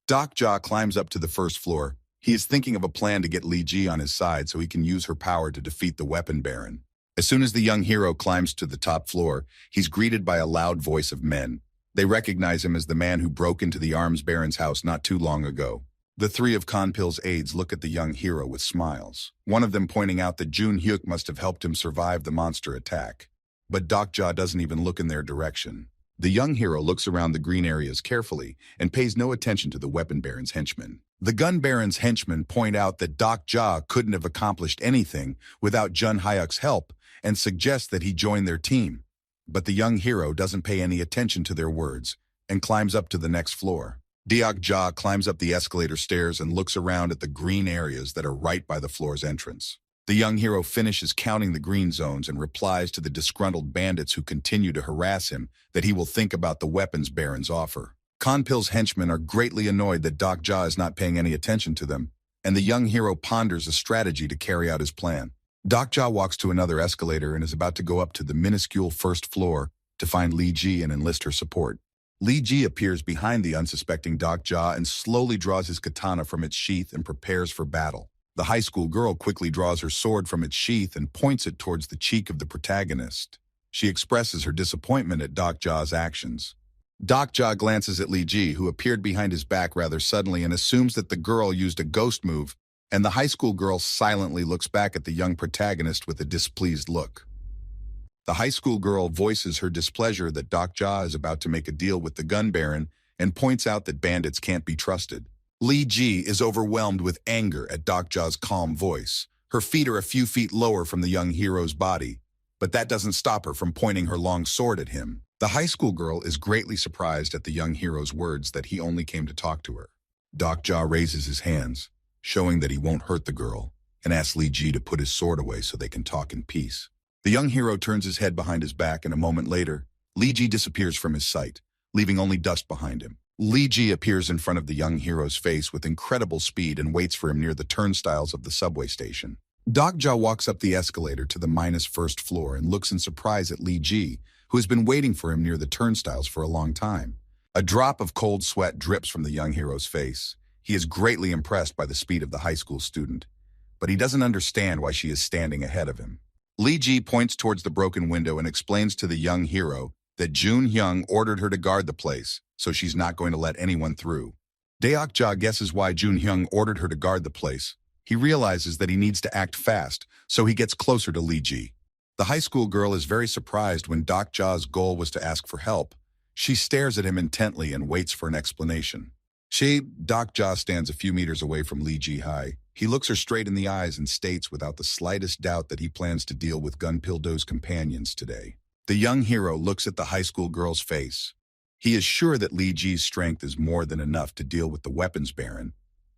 Dok Ja climbs up to the first floor. He is thinking of a plan to get Lee Ji on his side so he can use her power to defeat the weapon baron. As soon as the young hero climbs to the top floor, he's greeted by a loud voice of men. They recognize him as the man who broke into the arms baron's house not too long ago. The three of Kanpil's aides look at the young hero with smiles, one of them pointing out that Jun Hyuk must have helped him survive the monster attack. But Dok Ja doesn't even look in their direction. The young hero looks around the green areas carefully and pays no attention to the weapon baron's henchmen. The gun baron's henchmen point out that Dok Ja couldn't have accomplished anything without Jun Hyuk's help, and suggests that he join their team. But the young hero doesn't pay any attention to their words and climbs up to the next floor. Deok-ja climbs up the escalator stairs and looks around at the green areas that are right by the floor's entrance. The young hero finishes counting the green zones and replies to the disgruntled bandits who continue to harass him that he will think about the weapons baron's offer. Kanpil's henchmen are greatly annoyed that Deok-ja is not paying any attention to them, and the young hero ponders a strategy to carry out his plan. Deok-ja walks to another escalator and is about to go up to the minuscule first floor to find Li Ji and enlist her support. Li Ji appears behind the unsuspecting Deok-ja and slowly draws his katana from its sheath and prepares for battle. The high school girl quickly draws her sword from its sheath and points it towards the cheek of the protagonist. She expresses her disappointment at Deok-ja's actions. Deok-ja glances at Li Ji, who appeared behind his back rather suddenly, and assumes that the girl used a ghost move, and the high school girl silently looks back at the young protagonist with a displeased look. The high school girl voices her displeasure that Deok-ja is about to make a deal with the gun baron and points out that bandits can't be trusted. Li Ji is overwhelmed with anger at Deok-ja's calm voice. Her feet are a few feet lower from the young hero's body, but that doesn't stop her from pointing her long sword at him. The high school girl is greatly surprised at the young hero's words that he only came to talk to her. Deok-ja raises his hands, showing that he won't hurt the girl, and asks Li Ji to put his sword away so they can talk in peace. The young hero turns his head behind his back, and a moment later, Li Ji disappears from his sight, leaving only dust behind him. Li Ji appears in front of the young hero's face with incredible speed and waits for him near the turnstiles of the subway station. Deok-ja walks up the escalator to the -first floor and looks in surprise at Li Ji, who has been waiting for him near the turnstiles for a long time. A drop of cold sweat drips from the young hero's face. He is greatly impressed by the speed of the high school student, but he doesn't understand why she is standing ahead of him. Li Ji points towards the broken window and explains to the young hero that Jun Hyung ordered her to guard the place, so she's not going to let anyone through. Deok-ja guesses why Jun Hyung ordered her to guard the place. He realizes that he needs to act fast, so he gets closer to Li Ji. The high school girl is very surprised when Deok-ja's goal was to ask for help. She stares at him intently and waits for an explanation. Deok-ja stands a few meters away from Li Ji Hai. He looks her straight in the eyes and states without the slightest doubt that he plans to deal with Gunpildo's companions today. The young hero looks at the high school girl's face. He is sure that Li Ji's strength is more than enough to deal with the weapons baron,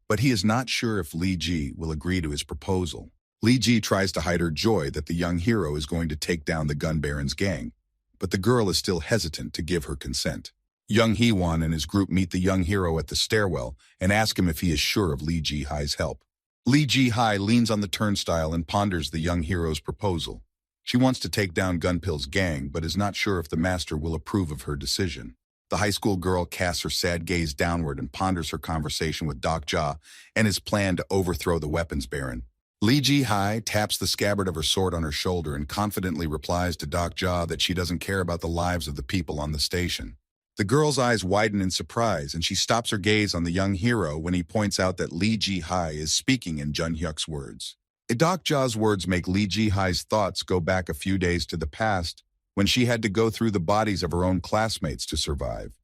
but he is not sure if Li Ji will agree to his proposal. Li Ji tries to hide her joy that the young hero is going to take down the gun baron's gang, but the girl is still hesitant to give her consent. Young Hee-won and his group meet the young hero at the stairwell and ask him if he is sure of Li Ji Hai's help. Li Ji Hai leans on the turnstile and ponders the young hero's proposal. She wants to take down Gunpil's gang, but is not sure if the master will approve of her decision. The high school girl casts her sad gaze downward and ponders her conversation with Deok-ja and his plan to overthrow the weapons baron. Li Ji Hai taps the scabbard of her sword on her shoulder and confidently replies to Deok-ja that she doesn't care about the lives of the people on the station. The girl's eyes widen in surprise, and she stops her gaze on the young hero when he points out that Li Ji Hai is speaking in Jun Hyuk's words. Deok-ja's words make Li Ji Hai's thoughts go back a few days to the past, when she had to go through the bodies of her own classmates to survive.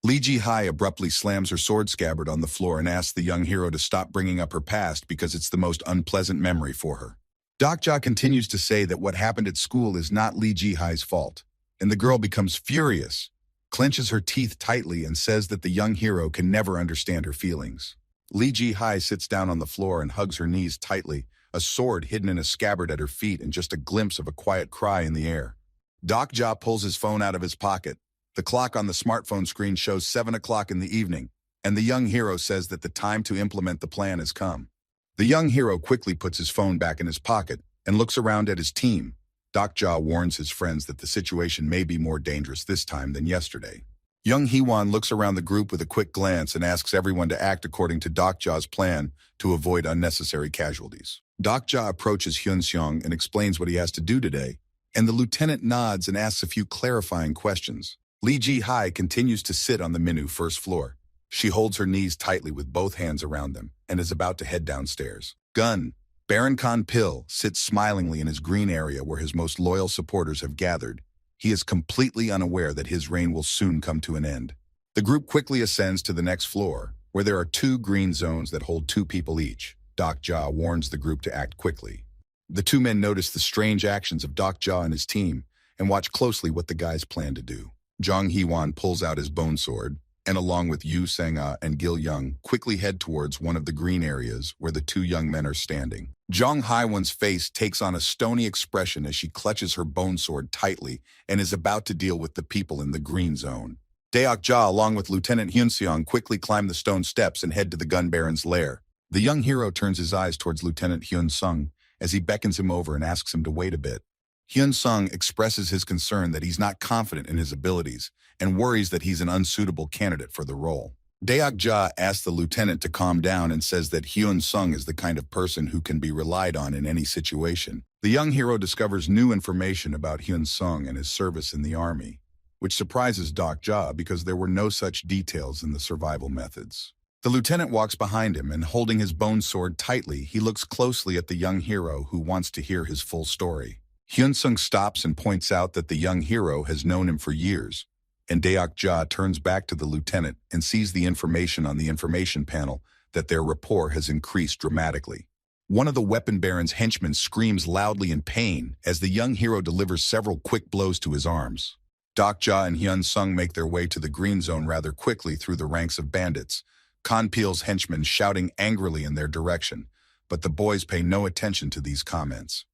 Li Ji Hai abruptly slams her sword scabbard on the floor and asks the young hero to stop bringing up her past because it's the most unpleasant memory for her. Deok-ja continues to say that what happened at school is not Li Ji Hai's fault, and the girl becomes furious, clenches her teeth tightly, and says that the young hero can never understand her feelings. Li Ji Hai sits down on the floor and hugs her knees tightly, a sword hidden in a scabbard at her feet and just a glimpse of a quiet cry in the air. Deok-ja pulls his phone out of his pocket. The clock on the smartphone screen shows 7 o'clock in the evening, and the young hero says that the time to implement the plan has come. The young hero quickly puts his phone back in his pocket and looks around at his team. Deok-ja warns his friends that the situation may be more dangerous this time than yesterday. Young Hee-won looks around the group with a quick glance and asks everyone to act according to Deok-ja's plan to avoid unnecessary casualties. Deok-ja approaches Hyun-seong and explains what he has to do today, and the lieutenant nods and asks a few clarifying questions. Li Ji Hai continues to sit on the first floor. She holds her knees tightly with both hands around them and is about to head downstairs. Baron Kanpil sits smilingly in his green area where his most loyal supporters have gathered. He is completely unaware that his reign will soon come to an end. The group quickly ascends to the next floor, where there are 2 green zones that hold 2 people each. Deok-ja warns the group to act quickly. The two men notice the strange actions of Doc Ja and his team and watch closely what the guys plan to do. Jong Hee-won pulls out his bone sword and along with Yu Sang-ah and Gil Young quickly head towards one of the green areas where the two young men are standing. Jong Hye-won's face takes on a stony expression as she clutches her bone sword tightly and is about to deal with the people in the green zone. Daok Ja along with Lieutenant Hyun Seong quickly climb the stone steps and head to the gun baron's lair. The young hero turns his eyes towards Lieutenant Hyun Sung as he beckons him over and asks him to wait a bit. Hyun Sung expresses his concern that he's not confident in his abilities and worries that he's an unsuitable candidate for the role. Daok Ja asks the lieutenant to calm down and says that Hyun Sung is the kind of person who can be relied on in any situation. The young hero discovers new information about Hyun Sung and his service in the army, which surprises Daok Ja because there were no such details in the survival methods. The lieutenant walks behind him and holding his bone sword tightly, he looks closely at the young hero who wants to hear his full story. Hyun Sung stops and points out that the young hero has known him for years, and Daok Ja turns back to the lieutenant and sees the information on the information panel that their rapport has increased dramatically. One of the weapon baron's henchmen screams loudly in pain as the young hero delivers several quick blows to his arms. Daok Ja and Hyun Sung make their way to the green zone rather quickly through the ranks of bandits, Kan Peel's henchmen shouting angrily in their direction, but the boys pay no attention to these comments.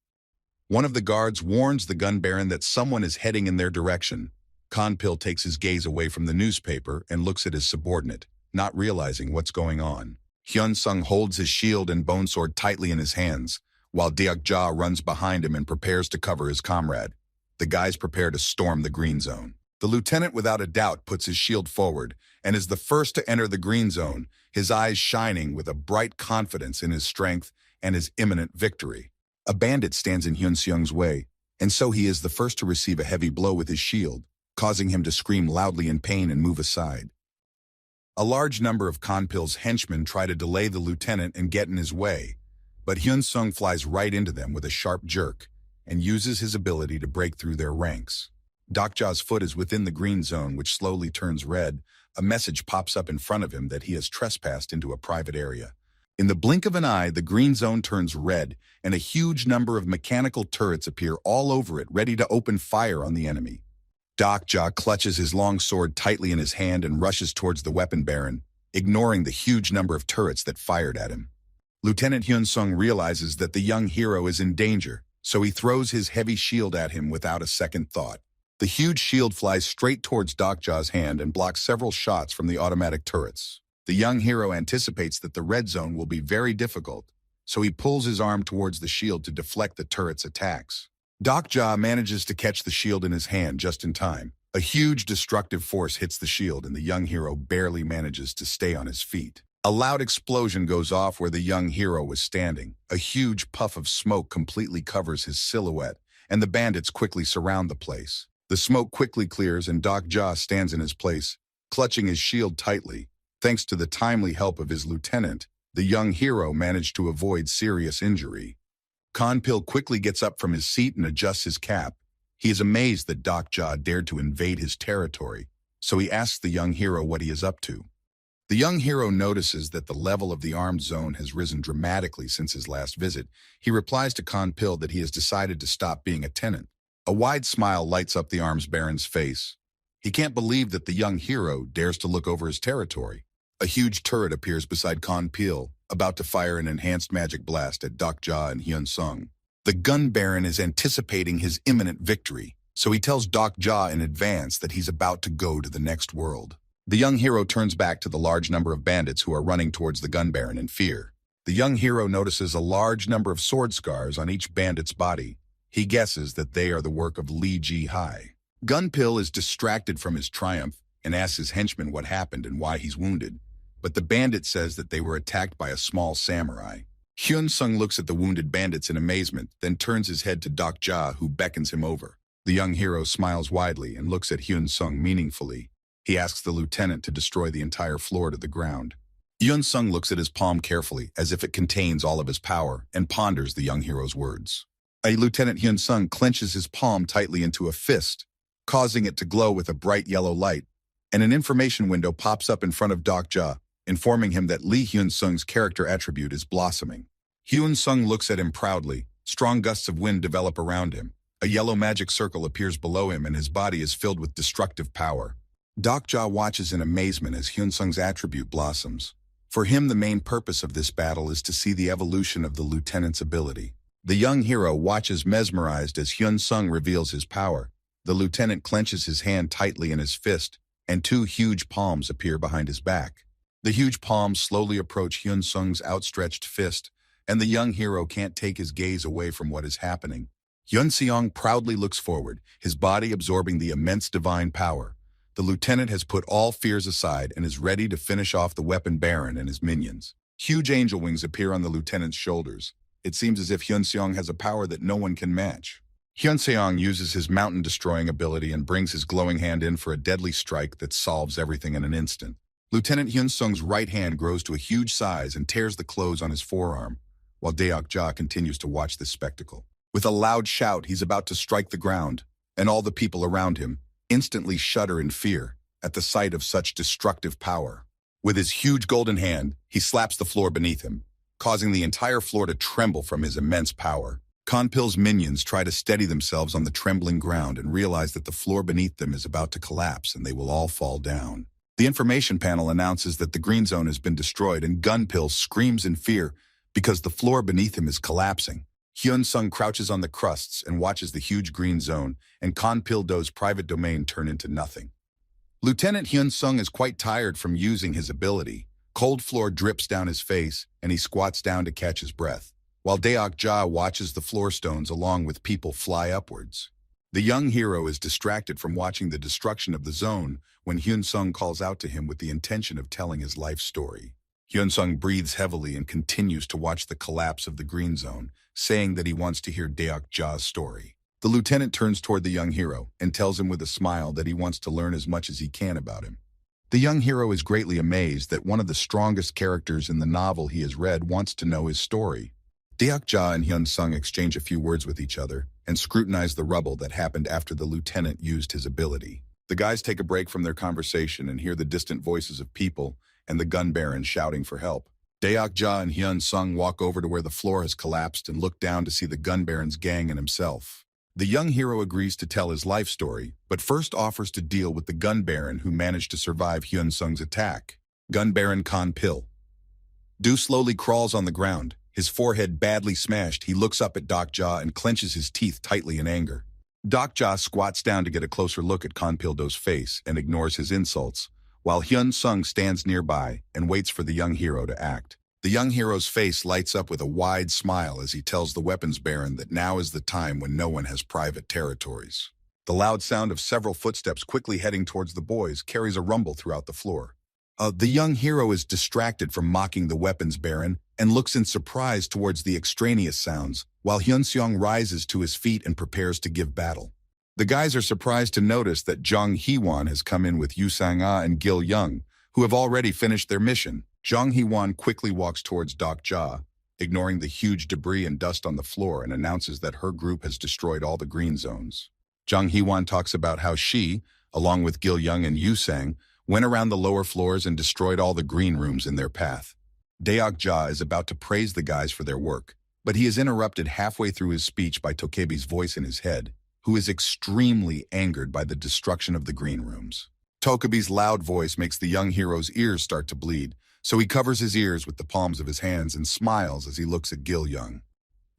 One of the guards warns the gun baron that someone is heading in their direction. Kan Peel takes his gaze away from the newspaper and looks at his subordinate, not realizing what's going on. Hyun Sung holds his shield and bone sword tightly in his hands, while Daok Ja runs behind him and prepares to cover his comrade. The guys prepare to storm the green zone. The lieutenant without a doubt puts his shield forward and is the first to enter the green zone, his eyes shining with a bright confidence in his strength and his imminent victory. A bandit stands in Hyun Seong's way, and so he is the first to receive a heavy blow with his shield, causing him to scream loudly in pain and move aside. A large number of Kan Peel's henchmen try to delay the lieutenant and get in his way, but Hyun Sung flies right into them with a sharp jerk and uses his ability to break through their ranks. Daok Ja's foot is within the green zone, which slowly turns red. A message pops up in front of him that he has trespassed into a private area. In the blink of an eye, the green zone turns red, and a huge number of mechanical turrets appear all over it, ready to open fire on the enemy. Daok Ja clutches his long sword tightly in his hand and rushes towards the weapon baron, ignoring the huge number of turrets that fired at him. Lieutenant Hyun Sung realizes that the young hero is in danger, so he throws his heavy shield at him without a second thought. The huge shield flies straight towards Daok Ja's hand and blocks several shots from the automatic turrets. The young hero anticipates that the red zone will be very difficult, so he pulls his arm towards the shield to deflect the turret's attacks. Daok Ja manages to catch the shield in his hand just in time. A huge destructive force hits the shield and the young hero barely manages to stay on his feet. A loud explosion goes off where the young hero was standing. A huge puff of smoke completely covers his silhouette, and the bandits quickly surround the place. The smoke quickly clears and Daok Ja stands in his place, clutching his shield tightly. Thanks to the timely help of his lieutenant, the young hero managed to avoid serious injury. Kan Peel quickly gets up from his seat and adjusts his cap. He is amazed that Daok Ja dared to invade his territory, so he asks the young hero what he is up to. The young hero notices that the level of the armed zone has risen dramatically since his last visit. He replies to Kan Peel that he has decided to stop being a tenant. A wide smile lights up the arms baron's face. He can't believe that the young hero dares to look over his territory. A huge turret appears beside Kan Peel, about to fire an enhanced magic blast at Daok Ja and Hyun Sung. The gun baron is anticipating his imminent victory, so he tells Daok Ja in advance that he's about to go to the next world. The young hero turns back to the large number of bandits who are running towards the gun baron in fear. The young hero notices a large number of sword scars on each bandit's body. He guesses that they are the work of Lee Ji-hai. Gun Peel is distracted from his triumph and asks his henchman what happened and why he's wounded, but the bandit says that they were attacked by a small samurai. Hyun Sung looks at the wounded bandits in amazement, then turns his head to Daok Ja, who beckons him over. The young hero smiles widely and looks at Hyun Sung meaningfully. He asks the lieutenant to destroy the entire floor to the ground. Hyun Sung looks at his palm carefully, as if it contains all of his power, and ponders the young hero's words. Lieutenant Hyun Sung clenches his palm tightly into a fist, causing it to glow with a bright yellow light, and an information window pops up in front of Daok Ja, informing him that Lee Hyun Sung's character attribute is blossoming. Hyun Sung looks at him proudly, Strong gusts of wind develop around him. A yellow magic circle appears below him and his body is filled with destructive power. Dokja watches in amazement as Hyunsung's attribute blossoms. For him, the main purpose of this battle is to see the evolution of the lieutenant's ability. The young hero watches mesmerized as Hyunsung reveals his power. The lieutenant clenches his hand tightly in his fist, and two huge palms appear behind his back. The huge palms slowly approach Hyunsung's outstretched fist, and the young hero can't take his gaze away from what is happening. Hyunseong proudly looks forward, his body absorbing the immense divine power. The lieutenant has put all fears aside and is ready to finish off the weapon baron and his minions. Huge angel wings appear on the lieutenant's shoulders. It seems as if Hyunseong has a power that no one can match. Hyunseong uses his mountain-destroying ability and brings his glowing hand in for a deadly strike that solves everything in an instant. Lieutenant Hyunsung's right hand grows to a huge size and tears the clothes on his forearm, while Deokja continues to watch this spectacle. With a loud shout, he's about to strike the ground, and all the people around him instantly shudder in fear at the sight of such destructive power. With his huge golden hand, he slaps the floor beneath him, causing the entire floor to tremble from his immense power. Konpil's minions try to steady themselves on the trembling ground and realize that the floor beneath them is about to collapse and they will all fall down. The information panel announces that the green zone has been destroyed and Gunpil screams in fear because the floor beneath him is collapsing. Hyunsung crouches on the crusts and watches the huge green zone and Konpil-do's private domain turn into nothing. Lieutenant Hyunsung is quite tired from using his ability. Cold floor drips down his face and he squats down to catch his breath, while Deokja watches the floor stones along with people fly upwards. The young hero is distracted from watching the destruction of the zone when Hyunsung calls out to him with the intention of telling his life story. Hyunsung breathes heavily and continues to watch the collapse of the green zone, saying that he wants to hear Deokja's story. The lieutenant turns toward the young hero and tells him with a smile that he wants to learn as much as he can about him. The young hero is greatly amazed that one of the strongest characters in the novel he has read wants to know his story. Deokja and Hyunsung exchange a few words with each other and scrutinize the rubble that happened after the lieutenant used his ability. The guys take a break from their conversation and hear the distant voices of people and the gun baron shouting for help. Deokja and Hyunsung walk over to where the floor has collapsed and look down to see the gun baron's gang and himself. The young hero agrees to tell his life story, but first offers to deal with the gun baron who managed to survive Hyunsung's attack. Gun Baron Konpil. Du slowly crawls on the ground. His forehead badly smashed, he looks up at Dokja and clenches his teeth tightly in anger. Dokja squats down to get a closer look at Konpil-do's face and ignores his insults, while Hyunsung stands nearby and waits for the young hero to act. The young hero's face lights up with a wide smile as he tells the weapons baron that now is the time when no one has private territories. The loud sound of several footsteps quickly heading towards the boys carries a rumble throughout the floor. The young hero is distracted from mocking the weapons baron and looks in surprise towards the extraneous sounds, while Hyunseong rises to his feet and prepares to give battle. The guys are surprised to notice that Jung Hee-won has come in with Yu Sang-ah and Gil Young, who have already finished their mission. Jung Hee-won quickly walks towards Dokja, ignoring the huge debris and dust on the floor, and announces that her group has destroyed all the green zones. Jung Hee-won talks about how she, along with Gil Young and Yu Sang, went around the lower floors and destroyed all the green rooms in their path. Deokja is about to praise the guys for their work, but he is interrupted halfway through his speech by Tokebi's voice in his head, who is extremely angered by the destruction of the green rooms. Tokebi's loud voice makes the young hero's ears start to bleed, so he covers his ears with the palms of his hands and smiles as he looks at Gil Young.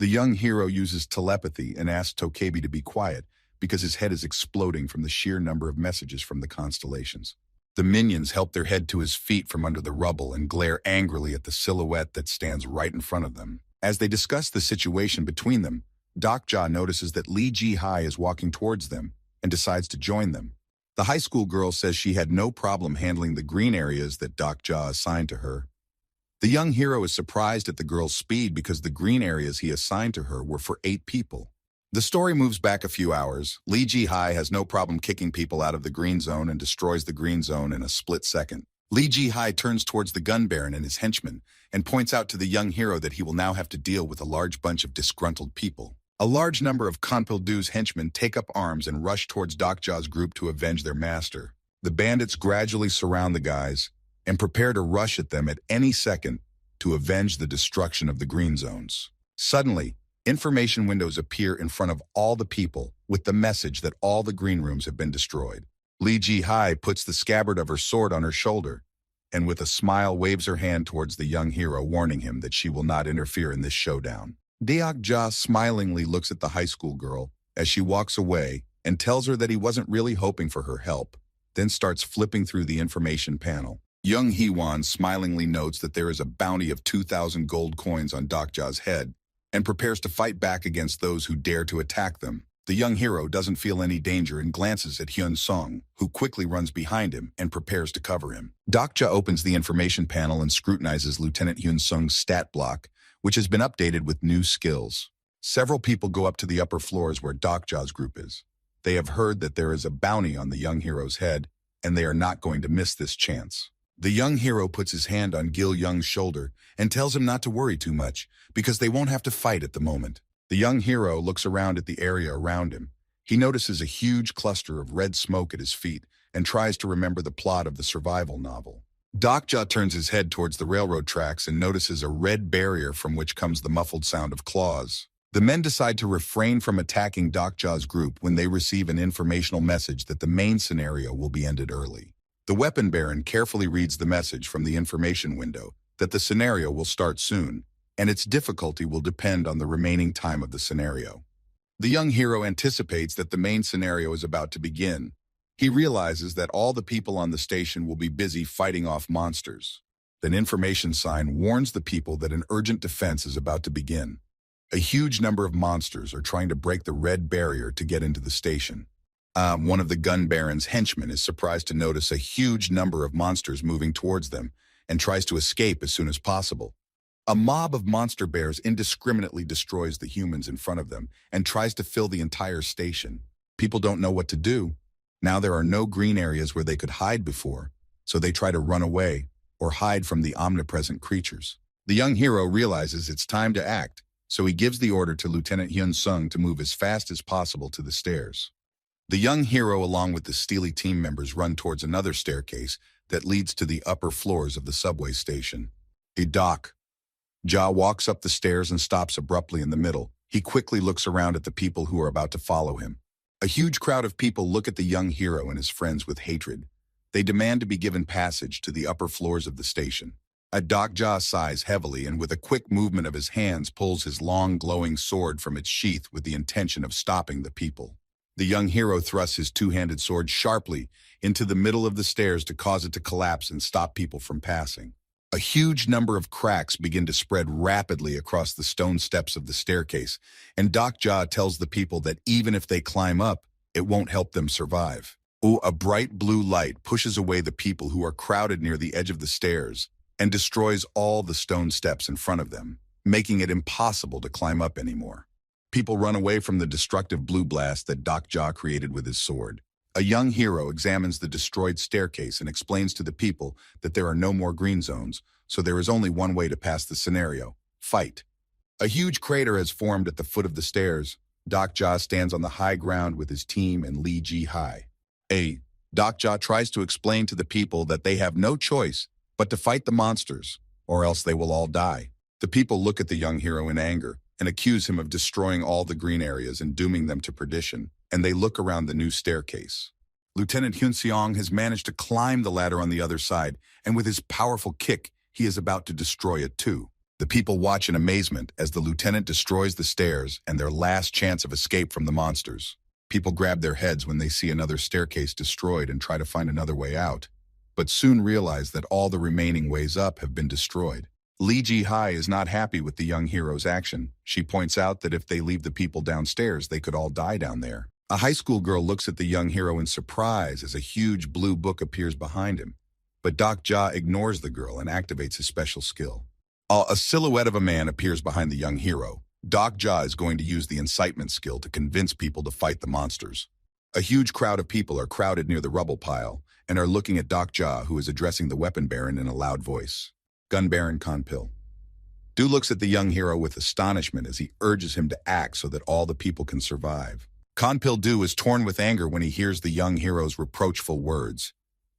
The young hero uses telepathy and asks Tokebi to be quiet because his head is exploding from the sheer number of messages from the constellations. The minions help their head to his feet from under the rubble and glare angrily at the silhouette that stands right in front of them. As they discuss the situation between them, Dokja notices that Lee Ji-hai is walking towards them and decides to join them. The high school girl says she had no problem handling the green areas that Dokja assigned to her. The young hero is surprised at the girl's speed because the green areas he assigned to her were for 8 people. The story moves back a few hours. Lee Ji-hai has no problem kicking people out of the green zone and destroys the green zone in a split second. Lee Ji-hai turns towards the gun baron and his henchmen and points out to the young hero that he will now have to deal with a large bunch of disgruntled people. A large number of Konpil-do's henchmen take up arms and rush towards Dokja's group to avenge their master. The bandits gradually surround the guys and prepare to rush at them at any second to avenge the destruction of the green zones. Suddenly, Information windows appear in front of all the people with the message that all the green rooms have been destroyed. Lee Ji-hai puts the scabbard of her sword on her shoulder and with a smile waves her hand towards the young hero, warning him that she will not interfere in this showdown. Deok-ja smilingly looks at the high school girl as she walks away and tells her that he wasn't really hoping for her help, then starts flipping through the information panel. Young Hee-won smilingly notes that there is a bounty of 2,000 gold coins on Deok-ja's head and prepares to fight back against those who dare to attack them. The young hero doesn't feel any danger and glances at Hyun-sung, who quickly runs behind him and prepares to cover him. Deok-ja opens the information panel and scrutinizes Lieutenant Hyun-sung's stat block, which has been updated with new skills. Several people go up to the upper floors where Deok-ja's group is. They have heard that there is a bounty on the young hero's head, and they are not going to miss this chance. The young hero puts his hand on Gil Young's shoulder and tells him not to worry too much, because they won't have to fight at the moment. The young hero looks around at the area around him. He notices a huge cluster of red smoke at his feet and tries to remember the plot of the survival novel. Deok-ja turns his head towards the railroad tracks and notices a red barrier from which comes the muffled sound of claws. The men decide to refrain from attacking Deok-ja's group when they receive an informational message that the main scenario will be ended early. The weapon baron carefully reads the message from the information window that the scenario will start soon, and its difficulty will depend on the remaining time of the scenario. The young hero anticipates that the main scenario is about to begin. He realizes that all the people on the station will be busy fighting off monsters. An information sign warns the people that an urgent defense is about to begin. A huge number of monsters are trying to break the red barrier to get into the station. One of the gun baron's henchmen is surprised to notice a huge number of monsters moving towards them and tries to escape as soon as possible. A mob of monster bears indiscriminately destroys the humans in front of them and tries to fill the entire station. People don't know what to do. Now there are no green areas where they could hide before, so they try to run away or hide from the omnipresent creatures. The young hero realizes it's time to act, so he gives the order to Lieutenant Hyun-sung to move as fast as possible to the stairs. The young hero along with the steely team members run towards another staircase that leads to the upper floors of the subway station. Deok-ja walks up the stairs and stops abruptly in the middle. He quickly looks around at the people who are about to follow him. A huge crowd of people look at the young hero and his friends with hatred. They demand to be given passage to the upper floors of the station. Deok-ja sighs heavily and with a quick movement of his hands pulls his long glowing sword from its sheath with the intention of stopping the people. The young hero thrusts his two-handed sword sharply into the middle of the stairs to cause it to collapse and stop people from passing. A huge number of cracks begin to spread rapidly across the stone steps of the staircase, and Deok-ja tells the people that even if they climb up, it won't help them survive. A bright blue light pushes away the people who are crowded near the edge of the stairs and destroys all the stone steps in front of them, making it impossible to climb up anymore. People run away from the destructive blue blast that Deok-ja created with his sword. A young hero examines the destroyed staircase and explains to the people that there are no more green zones, so there is only one way to pass the scenario: fight. A huge crater has formed at the foot of the stairs. Deok-ja stands on the high ground with his team and Lee Ji-hai. Deok-ja tries to explain to the people that they have no choice but to fight the monsters, or else they will all die. The people look at the young hero in anger and accuse him of destroying all the green areas and dooming them to perdition, and they look around the new staircase. Lieutenant Hyun-seong has managed to climb the ladder on the other side, and with his powerful kick, he is about to destroy it too. The people watch in amazement as the lieutenant destroys the stairs and their last chance of escape from the monsters. People grab their heads when they see another staircase destroyed and try to find another way out, but soon realize that all the remaining ways up have been destroyed. Lee Ji-hai is not happy with the young hero's action. She points out that if they leave the people downstairs, they could all die down there. A high school girl looks at the young hero in surprise as a huge blue book appears behind him, but Deok-ja ignores the girl and activates his special skill. A silhouette of a man appears behind the young hero. Deok-ja is going to use the incitement skill to convince people to fight the monsters. A huge crowd of people are crowded near the rubble pile and are looking at Deok-ja, who is addressing the weapon baron in a loud voice. Gun Baron Kanpil. Du looks at the young hero with astonishment as he urges him to act so that all the people can survive. Kanpil Du is torn with anger when he hears the young hero's reproachful words.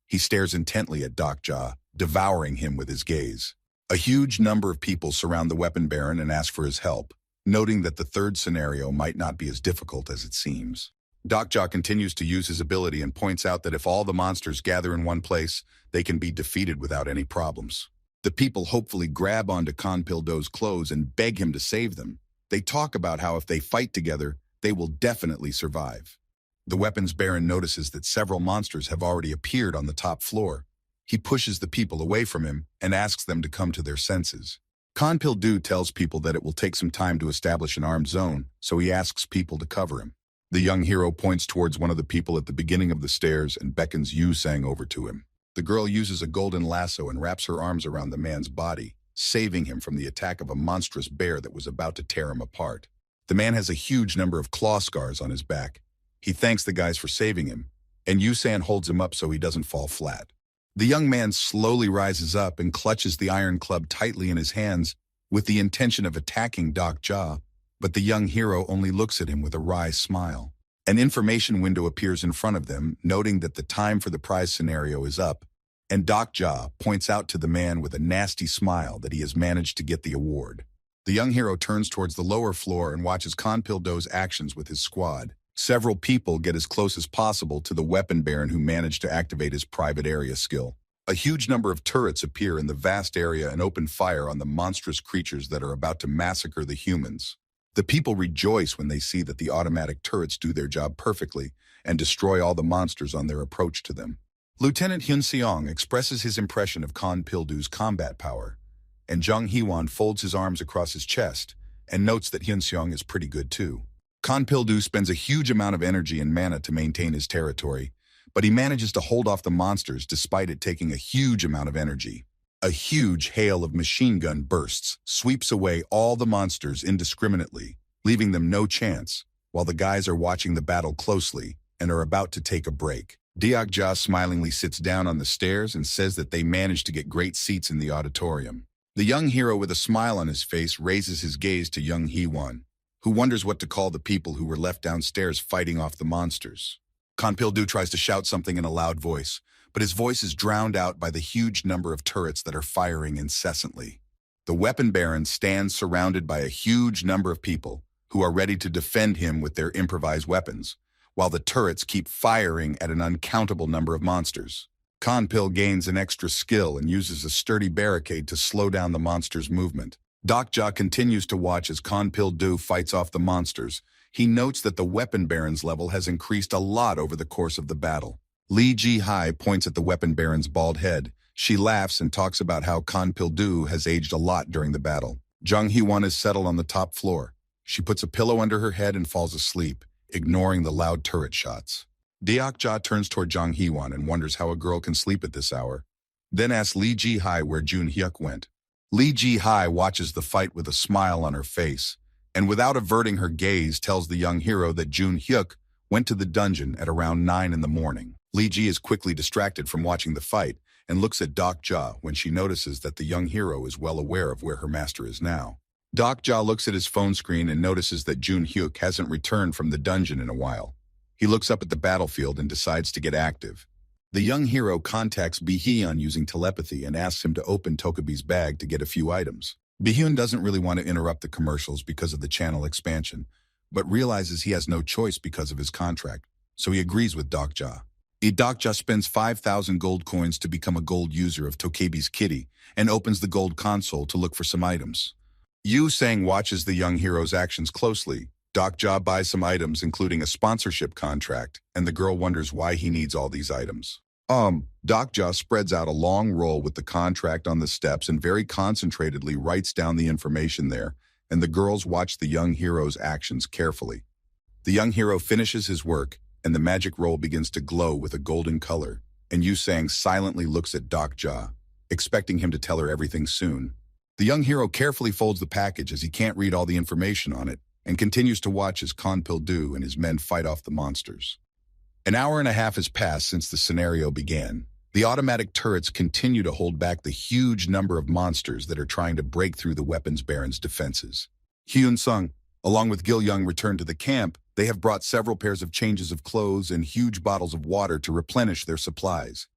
He stares intently at Deok-ja, devouring him with his gaze. A huge number of people surround the weapon baron and ask for his help. noting that the third scenario might not be as difficult as it seems. Dokja continues to use his ability and points out that if all the monsters gather in one place, they can be defeated without any problems. The people hopefully grab onto Konpil-do's clothes and beg him to save them. They talk about how if they fight together, they will definitely survive. The weapons baron notices that several monsters have already appeared on the top floor. He pushes the people away from him and asks them to come to their senses. Konpil-do tells people that it will take some time to establish an armed zone, so he asks people to cover him. The young hero points towards one of the people at the beginning of the stairs and beckons Yu-sang over to him. The girl uses a golden lasso and wraps her arms around the man's body, saving him from the attack of a monstrous bear that was about to tear him apart. The man has a huge number of claw scars on his back. He thanks the guys for saving him, and Yu-san holds him up so he doesn't fall flat. The young man slowly rises up and clutches the iron club tightly in his hands with the intention of attacking Dokja, but the young hero only looks at him with a wry smile. An information window appears in front of them, noting that the time for the prize scenario is up, and Dokja points out to the man with a nasty smile that he has managed to get the award. The young hero turns towards the lower floor and watches Konpil-do's actions with his squad. Several people get as close as possible to the weapon baron who managed to activate his private area skill. A huge number of turrets appear in the vast area and open fire on the monstrous creatures that are about to massacre the humans. The people rejoice when they see that the automatic turrets do their job perfectly and destroy all the monsters on their approach to them. Lieutenant Hyun-seong expresses his impression of Konpil-do's combat power, and Jung Hee-won folds his arms across his chest and notes that Hyun-seong is pretty good too. Konpil-do spends a huge amount of energy and mana to maintain his territory, but he manages to hold off the monsters despite it taking a huge amount of energy. A huge hail of machine gun bursts sweeps away all the monsters indiscriminately, leaving them no chance, while the guys are watching the battle closely and are about to take a break. Dokja smilingly sits down on the stairs and says that they managed to get great seats in the auditorium. The young hero with a smile on his face raises his gaze to Jung Hee-won, who wonders what to call the people who were left downstairs fighting off the monsters. Konpil-do tries to shout something in a loud voice, but his voice is drowned out by the huge number of turrets that are firing incessantly. The weapon baron stands surrounded by a huge number of people who are ready to defend him with their improvised weapons, while the turrets keep firing at an uncountable number of monsters. Konpil gains an extra skill and uses a sturdy barricade to slow down the monsters' movement. Dokja continues to watch as Konpil-do fights off the monsters. He notes that the weapon baron's level has increased a lot over the course of the battle. Lee Ji-hai points at the weapon baron's bald head. She laughs and talks about how Konpil-do has aged a lot during the battle. Jung Hee-won is settled on the top floor. She puts a pillow under her head and falls asleep, ignoring the loud turret shots. Dokja turns toward Jung Hee-won and wonders how a girl can sleep at this hour, then asks Lee Ji-hai where Jun Hyuk went. Lee Ji-hai watches the fight with a smile on her face, and without averting her gaze tells the young hero that Jun Hyuk went to the dungeon at around 9 in the morning. Lee Ji is quickly distracted from watching the fight and looks at Dokja when she notices that the young hero is well aware of where her master is now. Dokja looks at his phone screen and notices that Jun Hyuk hasn't returned from the dungeon in a while. He looks up at the battlefield and decides to get active. The young hero contacts Bi-hyun using telepathy and asks him to open Tokabi's bag to get a few items. Bi-hyun doesn't really want to interrupt the commercials because of the channel expansion, but realizes he has no choice because of his contract, so he agrees with Dokja. Dokja spends 5,000 gold coins to become a gold user of Tokabi's kitty and opens the gold console to look for some items. Yu-sang watches the young hero's actions closely. Dokja buys some items including a sponsorship contract, and the girl wonders why he needs all these items. Dokja spreads out a long roll with the contract on the steps and very concentratedly writes down the information there, and the girls watch the young hero's actions carefully. The young hero finishes his work, and the magic roll begins to glow with a golden color, and Yu-sang silently looks at Dokja, expecting him to tell her everything soon. The young hero carefully folds the package as he can't read all the information on it, and continues to watch as Konpil-do and his men fight off the monsters. An hour and a half has passed since the scenario began. The automatic turrets continue to hold back the huge number of monsters that are trying to break through the weapons baron's defenses. Hyun-sung, along with Gil-young, return to the camp. They have brought several pairs of changes of clothes and huge bottles of water to replenish their supplies.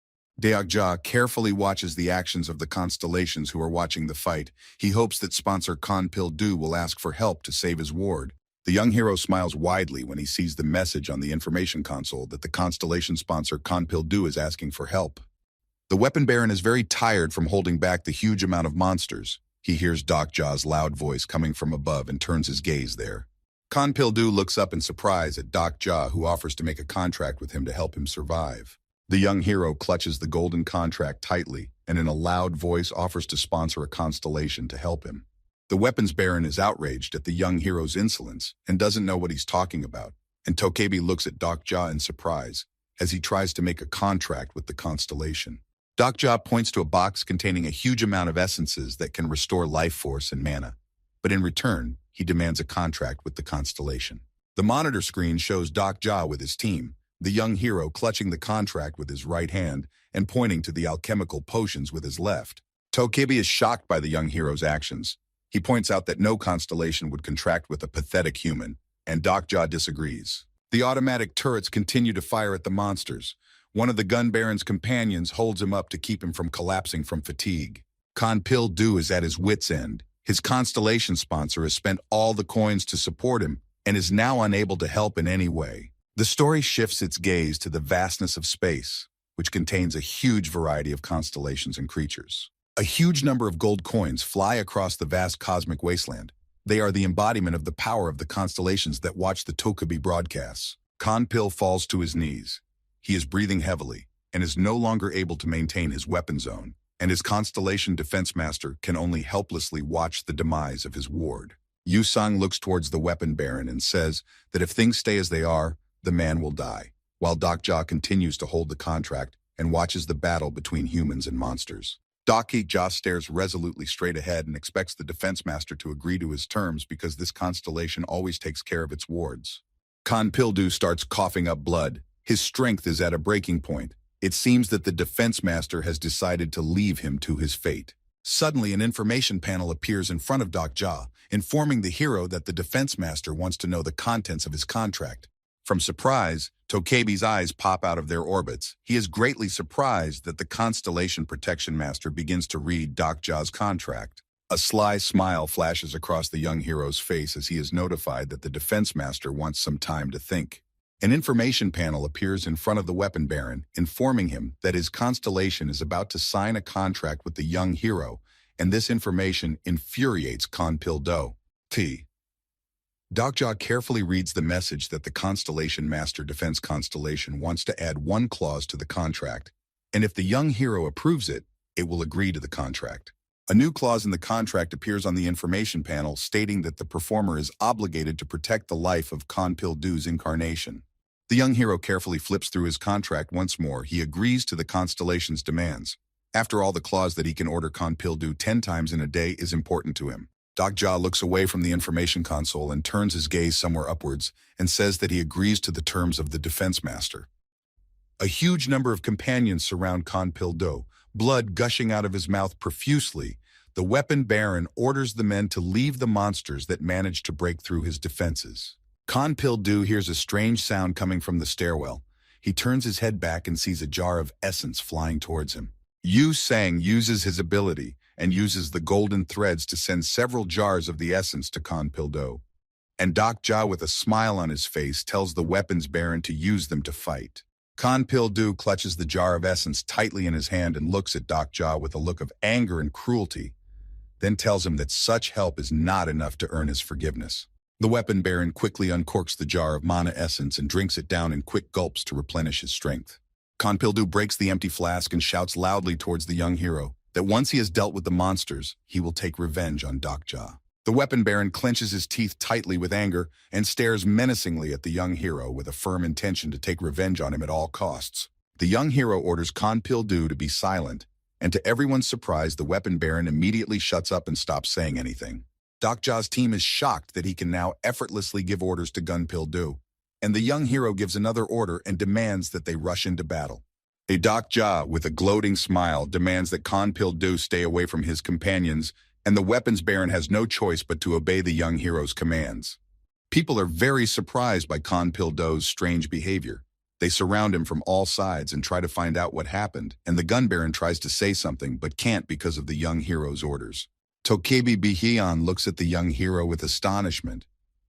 Deokja carefully watches the actions of the constellations who are watching the fight. He hopes that sponsor Kan Pil-du will ask for help to save his ward. The young hero smiles widely when he sees the message on the information console that the constellation sponsor Kan Pil-du is asking for help. The weapon baron is very tired from holding back the huge amount of monsters. He hears Deokja's loud voice coming from above and turns his gaze there. Kan Pil-du looks up in surprise at Deokja, who offers to make a contract with him to help him survive. The young hero clutches the golden contract tightly and in a loud voice offers to sponsor a constellation to help him. The weapons baron is outraged at the young hero's insolence and doesn't know what he's talking about, and Tokebi looks at Deokja in surprise as he tries to make a contract with the constellation. Deokja points to a box containing a huge amount of essences that can restore life force and mana, but in return, he demands a contract with the constellation. The monitor screen shows Deokja with his team, the young hero clutching the contract with his right hand and pointing to the alchemical potions with his left. Tokebi is shocked by the young hero's actions. He points out that no constellation would contract with a pathetic human, and Deokja disagrees. The automatic turrets continue to fire at the monsters. One of the gun baron's companions holds him up to keep him from collapsing from fatigue. Kan Pil-du is at his wit's end. His constellation sponsor has spent all the coins to support him and is now unable to help in any way. The story shifts its gaze to the vastness of space, which contains a huge variety of constellations and creatures. A huge number of gold coins fly across the vast cosmic wasteland. They are the embodiment of the power of the constellations that watch the Tokebi broadcasts. Kan Pil falls to his knees. He is breathing heavily and is no longer able to maintain his weapon zone, and his constellation defense master can only helplessly watch the demise of his ward. Yusang looks towards the weapon baron and says that if things stay as they are, the man will die, while Deokja continues to hold the contract and watches the battle between humans and monsters. Deokja stares resolutely straight ahead and expects the defense master to agree to his terms because this constellation always takes care of its wards. Kan Pil-du starts coughing up blood. His strength is at a breaking point. It seems that the defense master has decided to leave him to his fate. Suddenly, an information panel appears in front of Deokja, informing the hero that the defense master wants to know the contents of his contract. From surprise, Tokebi's eyes pop out of their orbits. He is greatly surprised that the Constellation Protection Master begins to read Deokja's contract. A sly smile flashes across the young hero's face as he is notified that the Defense Master wants some time to think. An information panel appears in front of the weapon baron, informing him that his constellation is about to sign a contract with the young hero, and this information infuriates Kan Pil-du. Deokja carefully reads the message that the Constellation Master Defense Constellation wants to add one clause to the contract, and if the young hero approves it, it will agree to the contract. A new clause in the contract appears on the information panel stating that the performer is obligated to protect the life of Kan Pil-du's incarnation. The young hero carefully flips through his contract once more. He agrees to the Constellation's demands. After all, the clause that he can order Kan Pil-du 10 times in a day is important to him. Deokja looks away from the information console and turns his gaze somewhere upwards and says that he agrees to the terms of the Defense Master. A huge number of companions surround Kan Pil-du, blood gushing out of his mouth profusely. The weapon baron orders the men to leave the monsters that manage to break through his defenses. Kan Pil-du hears a strange sound coming from the stairwell. He turns his head back and sees a jar of essence flying towards him. Yusang uses his ability and uses the golden threads to send several jars of the essence to Kan Pil-du. And Deokja, with a smile on his face, tells the weapons baron to use them to fight. Kan Pil-du clutches the jar of essence tightly in his hand and looks at Deokja with a look of anger and cruelty, then tells him that such help is not enough to earn his forgiveness. The weapon baron quickly uncorks the jar of mana essence and drinks it down in quick gulps to replenish his strength. Kan Pil-du breaks the empty flask and shouts loudly towards the young hero that once he has dealt with the monsters, he will take revenge on Deokja. The weapon baron clenches his teeth tightly with anger and stares menacingly at the young hero with a firm intention to take revenge on him at all costs. The young hero orders Kan Pil-du to be silent, and to everyone's surprise, the weapon baron immediately shuts up and stops saying anything. Deokja's team is shocked that he can now effortlessly give orders to Kan Pil-du, and the young hero gives another order and demands that they rush into battle. Deokja, with a gloating smile, demands that Kan Pil-du stay away from his companions, and the weapons baron has no choice but to obey the young hero's commands. People are very surprised by Kan Pil-du's strange behavior, They surround him from all sides and try to find out what happened, and the gun baron tries to say something but can't because of the young hero's orders. Tokebi Bihyun looks at the young hero with astonishment.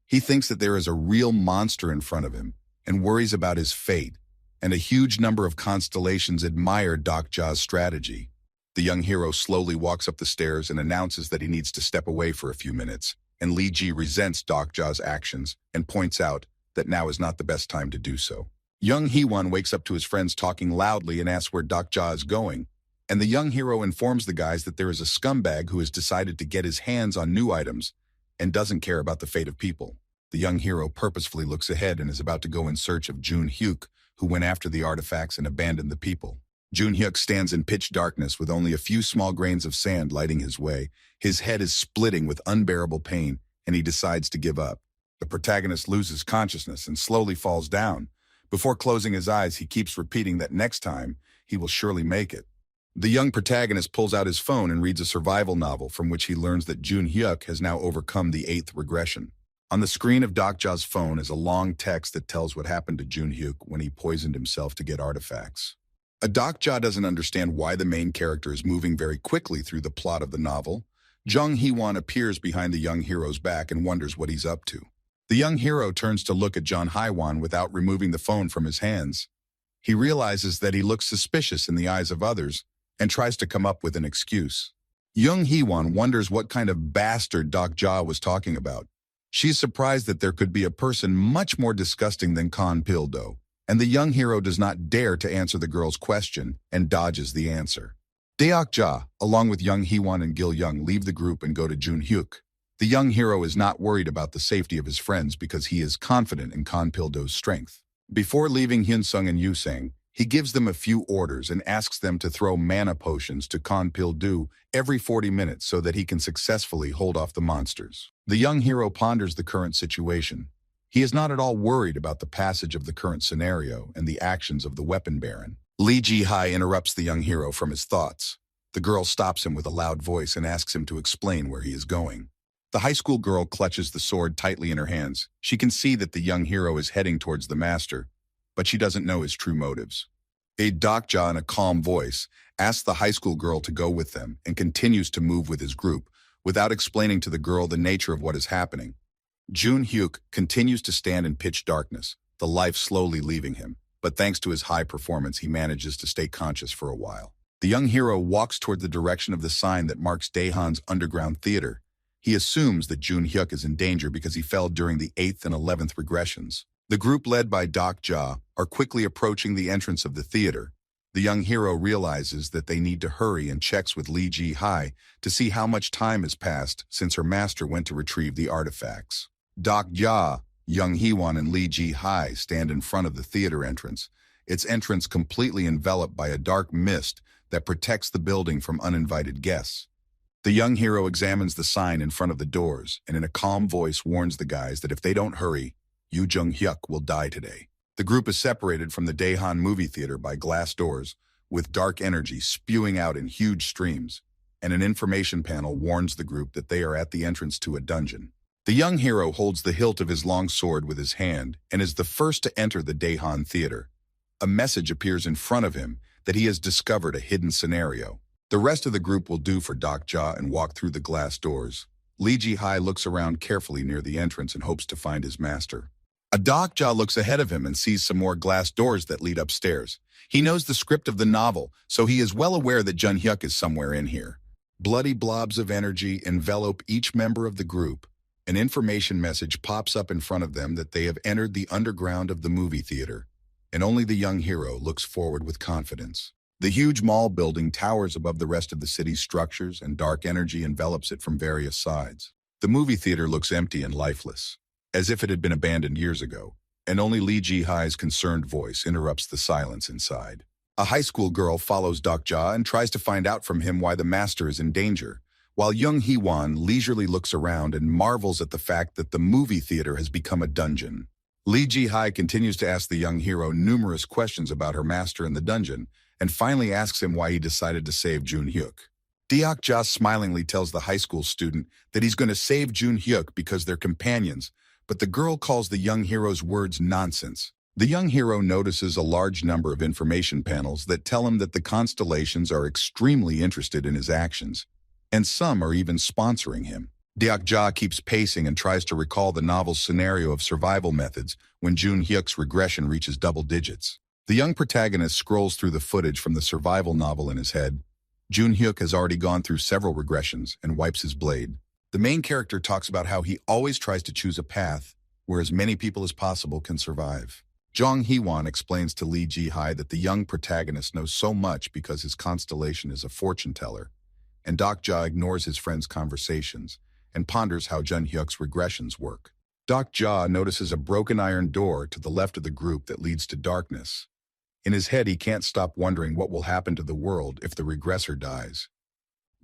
He thinks that there is a real monster in front of him and worries about his fate, and a huge number of constellations admire Dokja's strategy. The young hero slowly walks up the stairs and announces that he needs to step away for a few minutes, and Lee Ji resents Dokja's actions and points out that now is not the best time to do so. Young Hee-won wakes up to his friends talking loudly and asks where Dokja is going, and the young hero informs the guys that there is a scumbag who has decided to get his hands on new items and doesn't care about the fate of people. The young hero purposefully looks ahead and is about to go in search of Jun-hyuk, who went after the artifacts and abandoned the people. Jun-hyuk stands in pitch darkness with only a few small grains of sand lighting his way. His head is splitting with unbearable pain, and he decides to give up. The protagonist loses consciousness and slowly falls down. Before closing his eyes, he keeps repeating that next time, he will surely make it. The young protagonist pulls out his phone and reads a survival novel from which he learns that Jun-hyuk has now overcome the 8th regression. On the screen of Dokja's phone is a long text that tells what happened to Jun-hyuk when he poisoned himself to get artifacts. Dokja doesn't understand why the main character is moving very quickly through the plot of the novel. Jung Hee-won appears behind the young hero's back and wonders what he's up to. The young hero turns to look at Jung Hee-won without removing the phone from his hands. He realizes that he looks suspicious in the eyes of others and tries to come up with an excuse. Jung Hee-won wonders what kind of bastard Dokja was talking about. She's surprised that there could be a person much more disgusting than Kan Pil-do, and the young hero does not dare to answer the girl's question and dodges the answer. Deokja, along with Jung Hee-won and Gil Young, leave the group and go to Jun-hyuk. The young hero is not worried about the safety of his friends because he is confident in Kan Pil-do's strength. Before leaving Hyun-sung and Yu-sang, he gives them a few orders and asks them to throw mana potions to Kan Pil-do every 40 minutes so that he can successfully hold off the monsters. The young hero ponders the current situation. He is not at all worried about the passage of the current scenario and the actions of the weapon baron. Lee Ji-hai interrupts the young hero from his thoughts. The girl stops him with a loud voice and asks him to explain where he is going. The high school girl clutches the sword tightly in her hands. She can see that the young hero is heading towards the master, but she doesn't know his true motives. Dokja, in a calm voice, asks the high school girl to go with them and continues to move with his group without explaining to the girl the nature of what is happening. Jun-hyuk continues to stand in pitch darkness, the life slowly leaving him, but thanks to his high performance, he manages to stay conscious for a while. The young hero walks toward the direction of the sign that marks Daehan's underground theater. He assumes that Jun-hyuk is in danger because he fell during the 8th and 11th regressions. The group led by Dokja are quickly approaching the entrance of the theater. The young hero realizes that they need to hurry and checks with Lee Ji-hai to see how much time has passed since her master went to retrieve the artifacts. Dokja, Jung Hee-won, and Lee Ji-hai stand in front of the theater entrance, its entrance completely enveloped by a dark mist that protects the building from uninvited guests. The young hero examines the sign in front of the doors and in a calm voice warns the guys that if they don't hurry, Yoo Jung-hyuk will die today. The group is separated from the Daehan movie theater by glass doors, with dark energy spewing out in huge streams, and an information panel warns the group that they are at the entrance to a dungeon. The young hero holds the hilt of his long sword with his hand and is the first to enter the Daehan theater. A message appears in front of him that he has discovered a hidden scenario. The rest of the group will do for Dokja and walk through the glass doors. Lee Ji-hai looks around carefully near the entrance and hopes to find his master. Dokja looks ahead of him and sees some more glass doors that lead upstairs. He knows the script of the novel, so he is well aware that Jun-hyuk is somewhere in here. Bloody blobs of energy envelop each member of the group. An information message pops up in front of them that they have entered the underground of the movie theater, and only the young hero looks forward with confidence. The huge mall building towers above the rest of the city's structures, and dark energy envelops it from various sides. The movie theater looks empty and lifeless, as if it had been abandoned years ago, and only Lee Ji-hai's concerned voice interrupts the silence inside. A high school girl follows Dokja and tries to find out from him why the master is in danger, while Jung Hee-won leisurely looks around and marvels at the fact that the movie theater has become a dungeon. Lee Ji-hai continues to ask the young hero numerous questions about her master in the dungeon, and finally asks him why he decided to save Jun-hyuk. Dokja smilingly tells the high school student that he's going to save Jun-hyuk because they're companions, but the girl calls the young hero's words nonsense. The young hero notices a large number of information panels that tell him that the constellations are extremely interested in his actions, and some are even sponsoring him. Deok-ja keeps pacing and tries to recall the novel's scenario of survival methods when Jun-hyuk's regression reaches double digits. The young protagonist scrolls through the footage from the survival novel in his head. Jun-hyuk has already gone through several regressions and wipes his blade. The main character talks about how he always tries to choose a path where as many people as possible can survive. Jong Hee-won explains to Lee Ji-hae that the young protagonist knows so much because his constellation is a fortune teller, and Deok-ja ignores his friend's conversations and ponders how Jun-hyuk's regressions work. Deok-ja notices a broken iron door to the left of the group that leads to darkness. In his head, he can't stop wondering what will happen to the world if the regressor dies.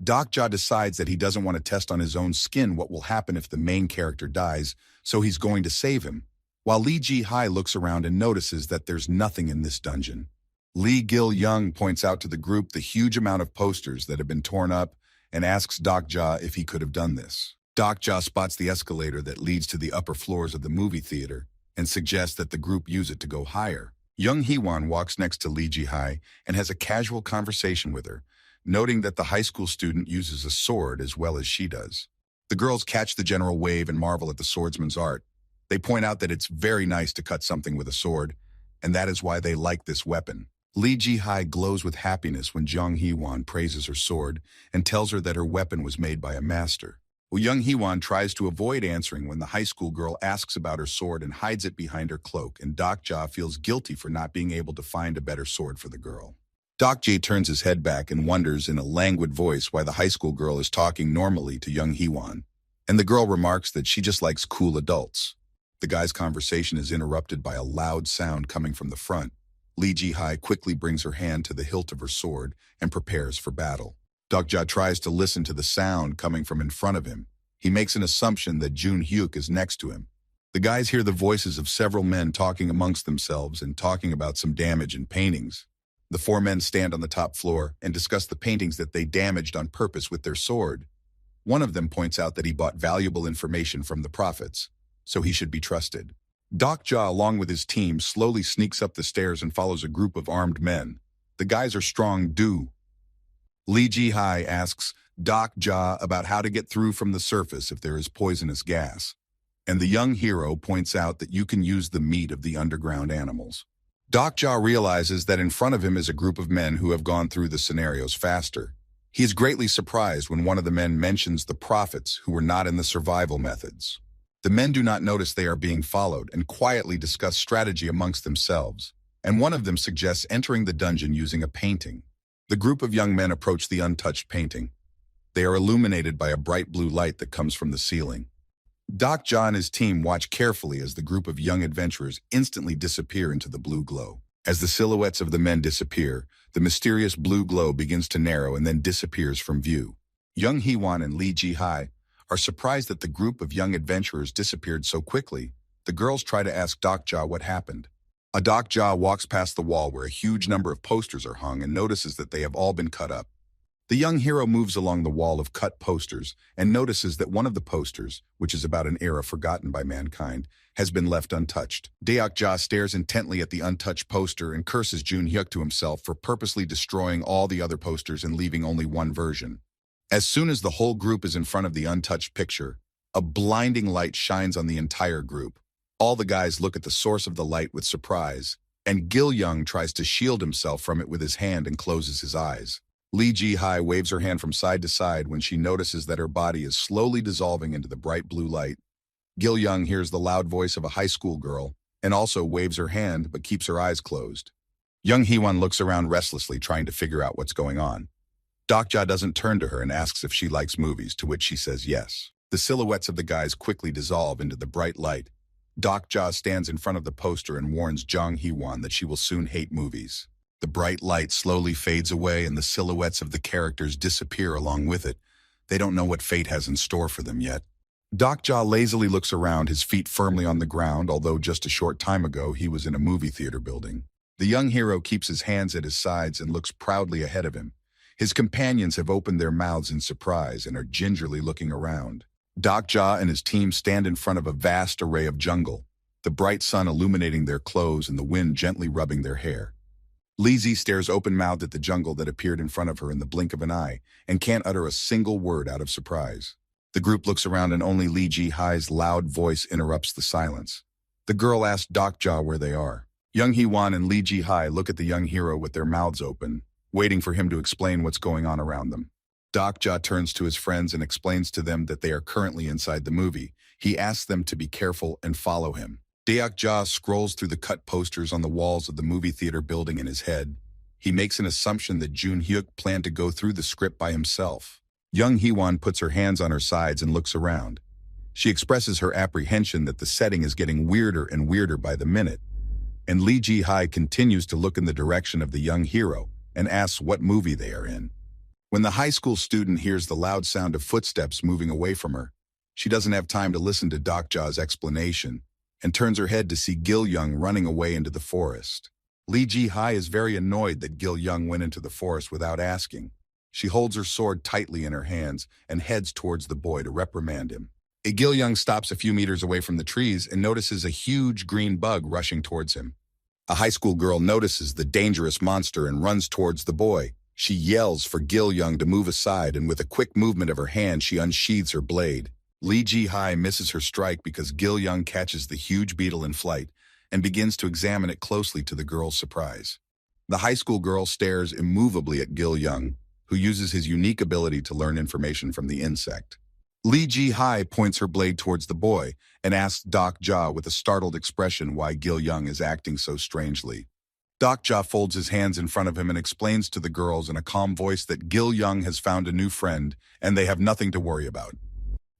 Deok-ja decides that he doesn't want to test on his own skin what will happen if the main character dies, so he's going to save him, while Lee Ji-hae looks around and notices that there's nothing in this dungeon. Lee Gil-young points out to the group the huge amount of posters that have been torn up and asks Deok-ja if he could have done this. Deok-ja spots the escalator that leads to the upper floors of the movie theater and suggests that the group use it to go higher. Young Hee-won walks next to Lee Ji-hae and has a casual conversation with her, noting that the high school student uses a sword as well as she does. The girls catch the general wave and marvel at the swordsman's art. They point out that it's very nice to cut something with a sword, and that is why they like this weapon. Lee Ji-hae glows with happiness when Jong Hee-won praises her sword and tells her that her weapon was made by a master. Young Hee-won tries to avoid answering when the high school girl asks about her sword and hides it behind her cloak, and Deok-ja feels guilty for not being able to find a better sword for the girl. Deok-ja turns his head back and wonders in a languid voice why the high school girl is talking normally to Young Hee-won, and the girl remarks that she just likes cool adults. The guy's conversation is interrupted by a loud sound coming from the front. Lee Ji-hae quickly brings her hand to the hilt of her sword and prepares for battle. Deok-ja tries to listen to the sound coming from in front of him. He makes an assumption that Jun-hyuk is next to him. The guys hear the voices of several men talking amongst themselves and talking about some damage in paintings. The four men stand on the top floor and discuss the paintings that they damaged on purpose with their sword. One of them points out that he bought valuable information from the prophets, so he should be trusted. Deok-ja, along with his team, slowly sneaks up the stairs and follows a group of armed men. The guys are strong. Lee Ji-hae asks Deok-ja about how to get through from the surface if there is poisonous gas, and the young hero points out that you can use the meat of the underground animals. Deok-ja realizes that in front of him is a group of men who have gone through the scenarios faster. He is greatly surprised when one of the men mentions the prophets who were not in the survival methods. The men do not notice they are being followed and quietly discuss strategy amongst themselves, and one of them suggests entering the dungeon using a painting. The group of young men approach the untouched painting. They are illuminated by a bright blue light that comes from the ceiling. Deok-ja and his team watch carefully as the group of young adventurers instantly disappear into the blue glow. As the silhouettes of the men disappear, the mysterious blue glow begins to narrow and then disappears from view. Young Hee-won and Lee Ji-hae are surprised that the group of young adventurers disappeared so quickly. The girls try to ask Deok-ja what happened. Deok-ja walks past the wall where a huge number of posters are hung and notices that they have all been cut up. The young hero moves along the wall of cut posters and notices that one of the posters, which is about an era forgotten by mankind, has been left untouched. Deok-ja stares intently at the untouched poster and curses Jun-hyuk to himself for purposely destroying all the other posters and leaving only one version. As soon as the whole group is in front of the untouched picture, a blinding light shines on the entire group. All the guys look at the source of the light with surprise, and Gil-young tries to shield himself from it with his hand and closes his eyes. Lee Ji-hae waves her hand from side to side when she notices that her body is slowly dissolving into the bright blue light. Gil-young hears the loud voice of a high school girl and also waves her hand but keeps her eyes closed. Young Hee-won looks around restlessly trying to figure out what's going on. Deok-ja doesn't turn to her and asks if she likes movies, to which she says yes. The silhouettes of the guys quickly dissolve into the bright light. Deok-ja stands in front of the poster and warns Jong Hee-won that she will soon hate movies. The bright light slowly fades away and the silhouettes of the characters disappear along with it. They don't know what fate has in store for them yet. Deok-ja lazily looks around, his feet firmly on the ground, although just a short time ago he was in a movie theater building. The young hero keeps his hands at his sides and looks proudly ahead of him. His companions have opened their mouths in surprise and are gingerly looking around. Deok-ja and his team stand in front of a vast array of jungle. the bright sun illuminating their clothes and the wind gently rubbing their hair. Lizzie stares open-mouthed at the jungle that appeared in front of her in the blink of an eye and can't utter a single word out of surprise. The group looks around and only Li Ji-hai's loud voice interrupts the silence. The girl asks Doc Ja where they are. Young Hee-won and Li Ji-hai look at the young hero with their mouths open, waiting for him to explain what's going on around them. Doc Ja turns to his friends and explains to them that they are currently inside the movie. He asks them to be careful and follow him. Deok Ja scrolls through the cut posters on the walls of the movie theater building in his head. He makes an assumption that Jun Hyuk planned to go through the script by himself. Young Hee-won puts her hands on her sides and looks around. She expresses her apprehension that the setting is getting weirder and weirder by the minute. And Li Ji-hai continues to look in the direction of the young hero and asks what movie they are in. When the high school student hears the loud sound of footsteps moving away from her, she doesn't have time to listen to Doc Ja's explanation and turns her head to see Gil Young running away into the forest. Li Ji-hai is very annoyed that Gil Young went into the forest without asking. She holds her sword tightly in her hands and heads towards the boy to reprimand him. Gil Young stops a few meters away from the trees and notices a huge green bug rushing towards him. A high school girl notices the dangerous monster and runs towards the boy. She yells for Gil Young to move aside, and with a quick movement of her hand, she unsheathes her blade. Li Ji-hai misses her strike because Gil Young catches the huge beetle in flight and begins to examine it closely to the girl's surprise. The high school girl stares immovably at Gil Young, who uses his unique ability to learn information from the insect. Li Ji-hai points her blade towards the boy and asks Doc Ja with a startled expression why Gil Young is acting so strangely. Doc Ja folds his hands in front of him and explains to the girls in a calm voice that Gil Young has found a new friend and they have nothing to worry about.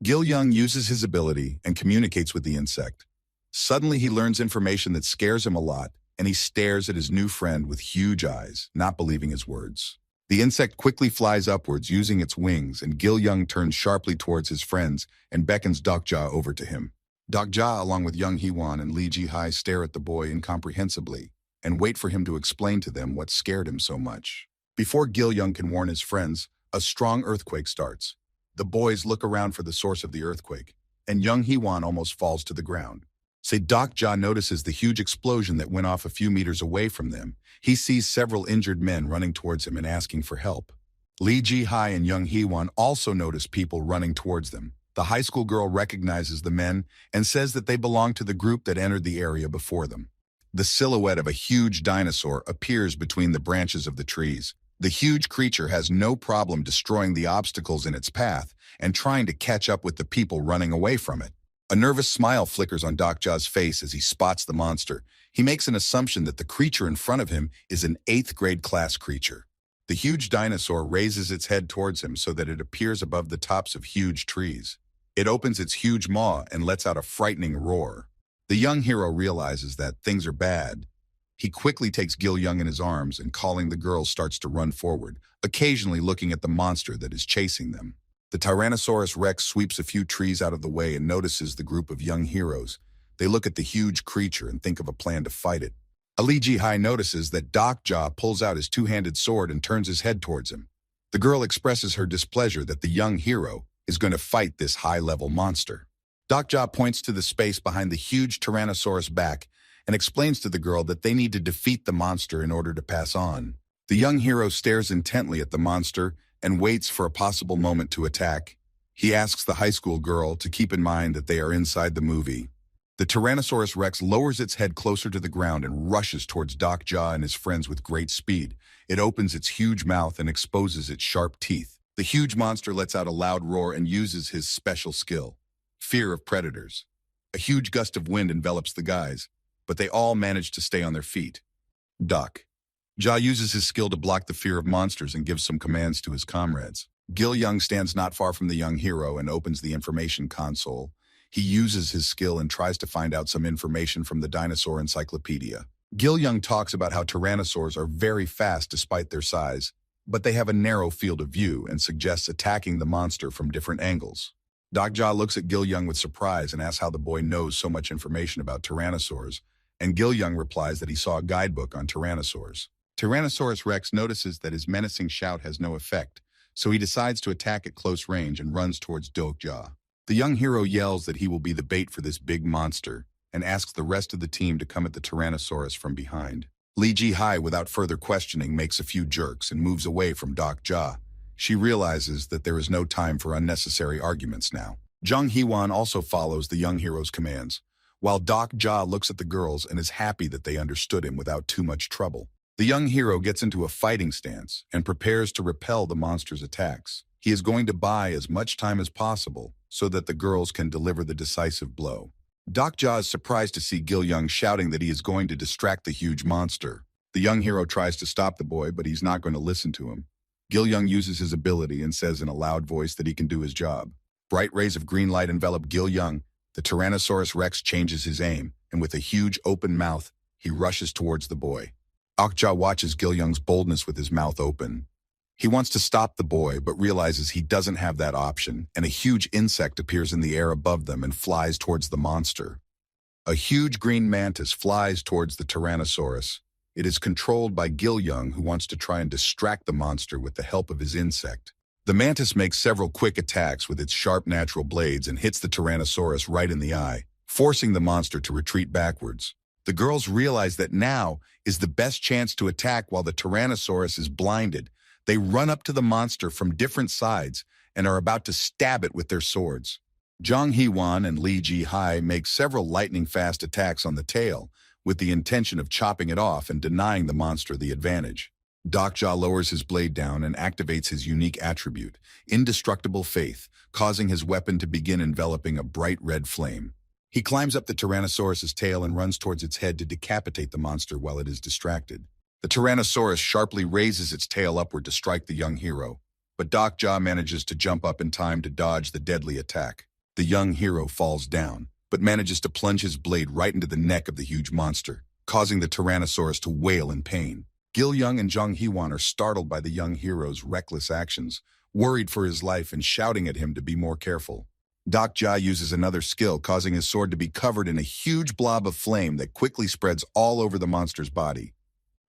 Gil Young uses his ability and communicates with the insect. Suddenly he learns information that scares him a lot, and he stares at his new friend with huge eyes, not believing his words. The insect quickly flies upwards using its wings, and Gil Young turns sharply towards his friends and beckons Doc Ja over to him. Doc Ja, along with Young Hee-won and Li Ji-hai, stare at the boy incomprehensibly and wait for him to explain to them what scared him so much. Before Gil Young can warn his friends, a strong earthquake starts. The boys look around for the source of the earthquake, and Young Hee-won almost falls to the ground. Doc Ja notices the huge explosion that went off a few meters away from them. He sees several injured men running towards him and asking for help. Li Ji-hai and Young Hee-won also notice people running towards them. The high school girl recognizes the men and says that they belong to the group that entered the area before them. The silhouette of a huge dinosaur appears between the branches of the trees. The huge creature has no problem destroying the obstacles in its path and trying to catch up with the people running away from it. A nervous smile flickers on Doc Ja's face as he spots the monster. He makes an assumption that the creature in front of him is an 8th grade class creature. The huge dinosaur raises its head towards him so that it appears above the tops of huge trees. It opens its huge maw and lets out a frightening roar. The young hero realizes that things are bad. He quickly takes Gil Young in his arms and, calling the girls, starts to run forward, occasionally looking at the monster that is chasing them. The Tyrannosaurus Rex sweeps a few trees out of the way and notices the group of young heroes. They look at the huge creature and think of a plan to fight it. Li Ji-hai notices that Doc Ja pulls out his two-handed sword and turns his head towards him. The girl expresses her displeasure that the young hero is going to fight this high-level monster. Doc Ja points to the space behind the huge Tyrannosaurus back and explains to the girl that they need to defeat the monster in order to pass on. The young hero stares intently at the monster and waits for a possible moment to attack. He asks the high school girl to keep in mind that they are inside the movie. The Tyrannosaurus Rex lowers its head closer to the ground and rushes towards Doc Ja and his friends with great speed. It opens its huge mouth and exposes its sharp teeth. The huge monster lets out a loud roar and uses his special skill, fear of predators. A huge gust of wind envelops the guys, but they all manage to stay on their feet. Doc Ja uses his skill to block the fear of monsters and gives some commands to his comrades. Gil Young stands not far from the young hero and opens the information console. He uses his skill and tries to find out some information from the dinosaur encyclopedia. Gil Young talks about how tyrannosaurs are very fast despite their size, but they have a narrow field of view and suggests attacking the monster from different angles. Doc Ja looks at Gil Young with surprise and asks how the boy knows so much information about tyrannosaurs, and Gil Young replies that he saw a guidebook on tyrannosaurs. Tyrannosaurus Rex notices that his menacing shout has no effect, so he decides to attack at close range and runs towards Doc Ja. The young hero yells that he will be the bait for this big monster, and asks the rest of the team to come at the Tyrannosaurus from behind. Lee Ji-hai, without further questioning, makes a few jerks and moves away from Doc Ja. She realizes that there is no time for unnecessary arguments now. Jung Hee-won also follows the young hero's commands, while Doc Ja looks at the girls and is happy that they understood him without too much trouble. The young hero gets into a fighting stance and prepares to repel the monster's attacks. He is going to buy as much time as possible so that the girls can deliver the decisive blow. Doc Ja is surprised to see Gil Young shouting that he is going to distract the huge monster. The young hero tries to stop the boy, but he's not going to listen to him. Gil Young uses his ability and says in a loud voice that he can do his job. Bright rays of green light envelop Gil Young. The Tyrannosaurus Rex changes his aim, and with a huge open mouth, he rushes towards the boy. Okja watches Gil Young's boldness with his mouth open. He wants to stop the boy, but realizes he doesn't have that option, and a huge insect appears in the air above them and flies towards the monster. A huge green mantis flies towards the Tyrannosaurus. It is controlled by Gil Young, who wants to try and distract the monster with the help of his insect. The mantis makes several quick attacks with its sharp natural blades and hits the Tyrannosaurus right in the eye, forcing the monster to retreat backwards. The girls realize that now is the best chance to attack while the Tyrannosaurus is blinded. They run up to the monster from different sides and are about to stab it with their swords. Jung Hee-won and Lee Ji-hai make several lightning-fast attacks on the tail, with the intention of chopping it off and denying the monster the advantage. Doc Ja lowers his blade down and activates his unique attribute, Indestructible Faith, causing his weapon to begin enveloping a bright red flame. He climbs up the Tyrannosaurus's tail and runs towards its head to decapitate the monster while it is distracted. The Tyrannosaurus sharply raises its tail upward to strike the young hero, but Doc Ja manages to jump up in time to dodge the deadly attack. The young hero falls down, but manages to plunge his blade right into the neck of the huge monster, causing the Tyrannosaurus to wail in pain. Gil Young and Jung Hee-won are startled by the young hero's reckless actions, worried for his life and shouting at him to be more careful. Doc Ja uses another skill, causing his sword to be covered in a huge blob of flame that quickly spreads all over the monster's body.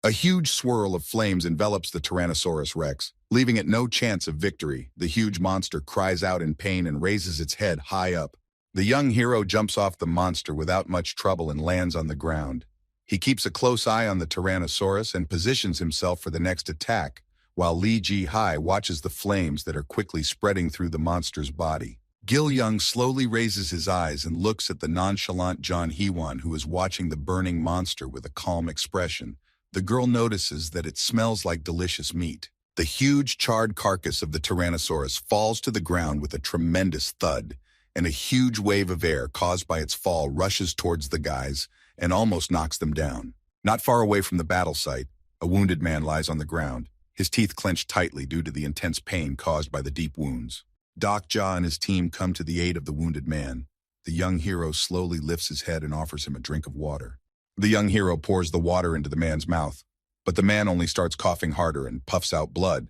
A huge swirl of flames envelops the Tyrannosaurus Rex, leaving it no chance of victory. The huge monster cries out in pain and raises its head high up. The young hero jumps off the monster without much trouble and lands on the ground. He keeps a close eye on the Tyrannosaurus and positions himself for the next attack, while Lee Ji-hai watches the flames that are quickly spreading through the monster's body. Gil Young slowly raises his eyes and looks at the nonchalant Jung Hee-won, who is watching the burning monster with a calm expression. The girl notices that it smells like delicious meat. The huge charred carcass of the Tyrannosaurus falls to the ground with a tremendous thud, and a huge wave of air caused by its fall rushes towards the guys and almost knocks them down. Not far away from the battle site, a wounded man lies on the ground, his teeth clenched tightly due to the intense pain caused by the deep wounds. Doc Ja and his team come to the aid of the wounded man. The young hero slowly lifts his head and offers him a drink of water. The young hero pours the water into the man's mouth, but the man only starts coughing harder and puffs out blood.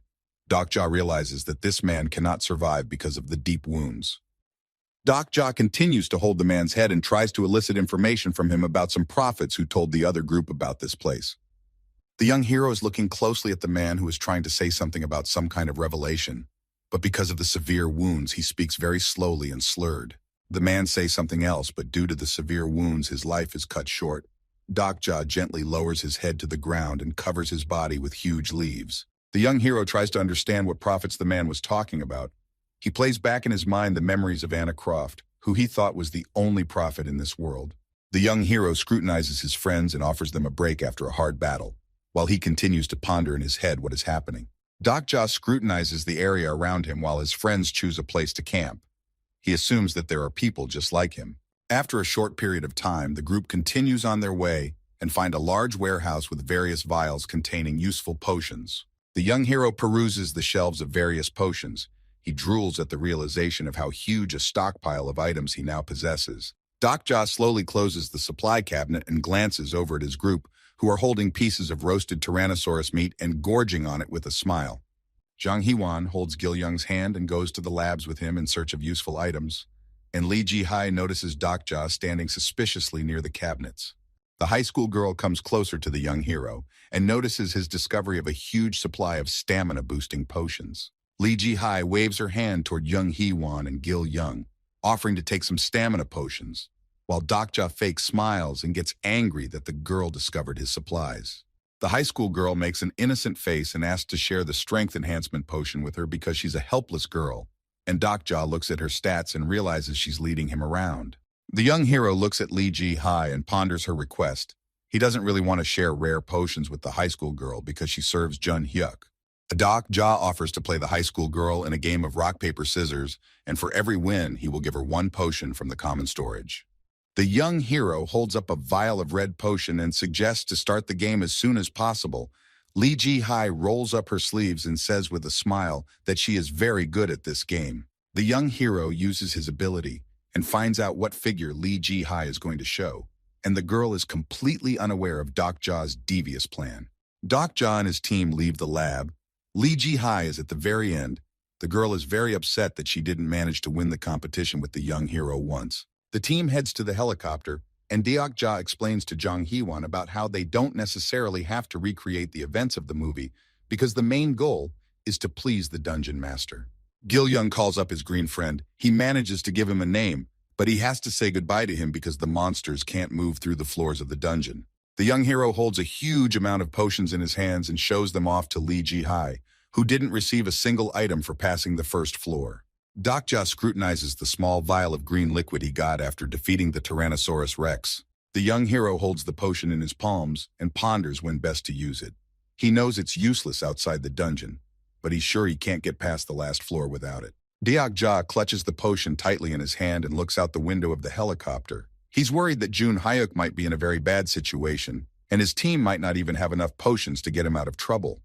Doc Ja realizes that this man cannot survive because of the deep wounds. Doc Ja continues to hold the man's head and tries to elicit information from him about some prophets who told the other group about this place. The young hero is looking closely at the man who is trying to say something about some kind of revelation, but because of the severe wounds, he speaks very slowly and slurred. The man says something else, but due to the severe wounds, his life is cut short. Doc Ja gently lowers his head to the ground and covers his body with huge leaves. The young hero tries to understand what prophets the man was talking about. He plays back in his mind the memories of Anna Croft, who he thought was the only prophet in this world. The young hero scrutinizes his friends and offers them a break after a hard battle, while he continues to ponder in his head what is happening. Doc Ja scrutinizes the area around him while his friends choose a place to camp. He assumes that there are people just like him. After a short period of time, the group continues on their way and find a large warehouse with various vials containing useful potions. The young hero peruses the shelves of various potions. He drools at the realization of how huge a stockpile of items he now possesses. Doc Ja slowly closes the supply cabinet and glances over at his group, who are holding pieces of roasted Tyrannosaurus meat and gorging on it with a smile. Jung Hee-won holds Gil Young's hand and goes to the labs with him in search of useful items, and Lee Ji-hai notices Doc Ja standing suspiciously near the cabinets. The high school girl comes closer to the young hero and notices his discovery of a huge supply of stamina-boosting potions. Lee Ji-hai waves her hand toward Jung Hee-won and Gil Young, offering to take some stamina potions, while Dokja fake smiles and gets angry that the girl discovered his supplies. The high school girl makes an innocent face and asks to share the strength enhancement potion with her because she's a helpless girl, and Dokja looks at her stats and realizes she's leading him around. The young hero looks at Lee Ji-hai and ponders her request. He doesn't really want to share rare potions with the high school girl because she serves Jun-hyuk. Dokja offers to play the high school girl in a game of rock, paper, scissors, and for every win, he will give her one potion from the common storage. The young hero holds up a vial of red potion and suggests to start the game as soon as possible. Lee Ji-hai rolls up her sleeves and says with a smile that she is very good at this game. The young hero uses his ability and finds out what figure Lee Ji-hai is going to show, and the girl is completely unaware of Dokja's devious plan. Dokja and his team leave the lab. Lee Ji-hai is at the very end. The girl is very upset that she didn't manage to win the competition with the young hero once. The team heads to the helicopter, and Dokja explains to Jung Hee-won about how they don't necessarily have to recreate the events of the movie because the main goal is to please the dungeon master. Gil-young calls up his green friend. He manages to give him a name, but he has to say goodbye to him because the monsters can't move through the floors of the dungeon. The young hero holds a huge amount of potions in his hands and shows them off to Lee Ji-hai, who didn't receive a single item for passing the first floor. Dokja scrutinizes the small vial of green liquid he got after defeating the Tyrannosaurus Rex. The young hero holds the potion in his palms and ponders when best to use it. He knows it's useless outside the dungeon, but he's sure he can't get past the last floor without it. Dokja clutches the potion tightly in his hand and looks out the window of the helicopter. He's worried that Jun-hyuk might be in a very bad situation, and his team might not even have enough potions to get him out of trouble.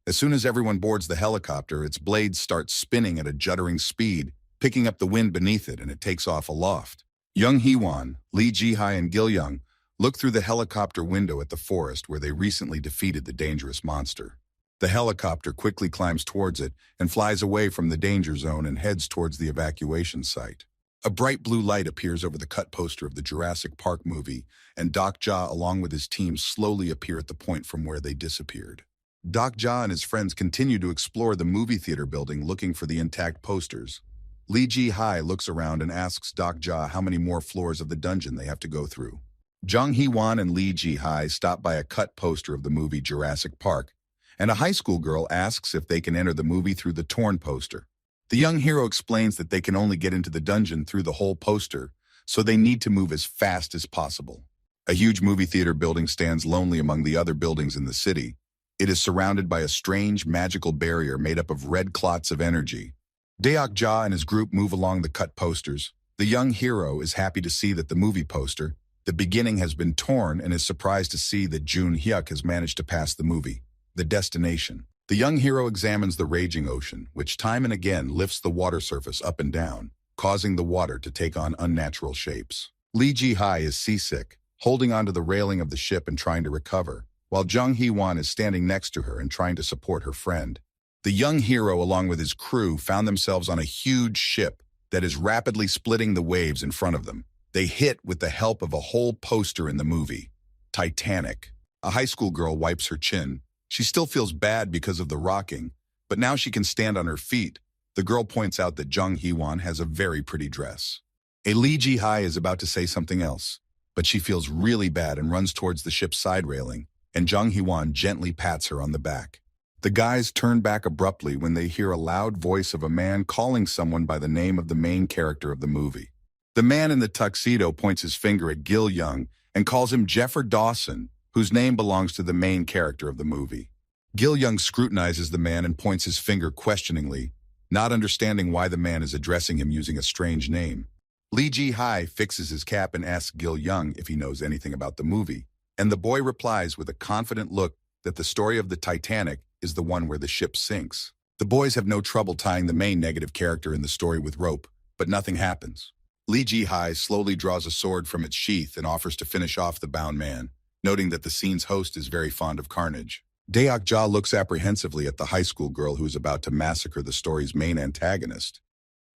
As soon as everyone boards the helicopter, its blades start spinning at a juddering speed, picking up the wind beneath it, and it takes off aloft. Jung Hee-won, Lee Ji-hai, and Gil-young look through the helicopter window at the forest where they recently defeated the dangerous monster. The helicopter quickly climbs towards it and flies away from the danger zone and heads towards the evacuation site. A bright blue light appears over the cut poster of the Jurassic Park movie, and Dokja, along with his team, slowly appear at the point from where they disappeared. Dokja and his friends continue to explore the movie theater building looking for the intact posters. Lee Ji-hai looks around and asks Dokja how many more floors of the dungeon they have to go through. Jung Hee-won and Lee Ji-hai stop by a cut poster of the movie Jurassic Park, and a high school girl asks if they can enter the movie through the torn poster. The young hero explains that they can only get into the dungeon through the whole poster, so they need to move as fast as possible. A huge movie theater building stands lonely among the other buildings in the city. It is surrounded by a strange magical barrier made up of red clots of energy. Dokja and his group move along the cut posters. The young hero is happy to see that the movie poster, the beginning, has been torn and is surprised to see that Jun-hyuk has managed to pass the movie. The destination. The young hero examines the raging ocean, which time and again lifts the water surface up and down, causing the water to take on unnatural shapes. Lee Ji-hai is seasick, holding onto the railing of the ship and trying to recover, while Jung Hee-won is standing next to her and trying to support her friend. The young hero, along with his crew, found themselves on a huge ship that is rapidly splitting the waves in front of them. They hit with the help of a whole poster in the movie, Titanic. A high school girl wipes her chin. She still feels bad because of the rocking, but now she can stand on her feet. The girl points out that Jung Hee-won has a very pretty dress. Lee Ji-hai is about to say something else, but she feels really bad and runs towards the ship's side railing, and Jung Hee-won gently pats her on the back. The guys turn back abruptly when they hear a loud voice of a man calling someone by the name of the main character of the movie. The man in the tuxedo points his finger at Gil-young and calls him Jeffrey Dawson, whose name belongs to the main character of the movie. Gil-young scrutinizes the man and points his finger questioningly, not understanding why the man is addressing him using a strange name. Lee Ji-hai fixes his cap and asks Gil-young if he knows anything about the movie, and the boy replies with a confident look that the story of the Titanic is the one where the ship sinks. The boys have no trouble tying the main negative character in the story with rope, but nothing happens. Lee Ji-hai slowly draws a sword from its sheath and offers to finish off the bound man, noting that the scene's host is very fond of carnage. Dokja looks apprehensively at the high school girl who is about to massacre the story's main antagonist.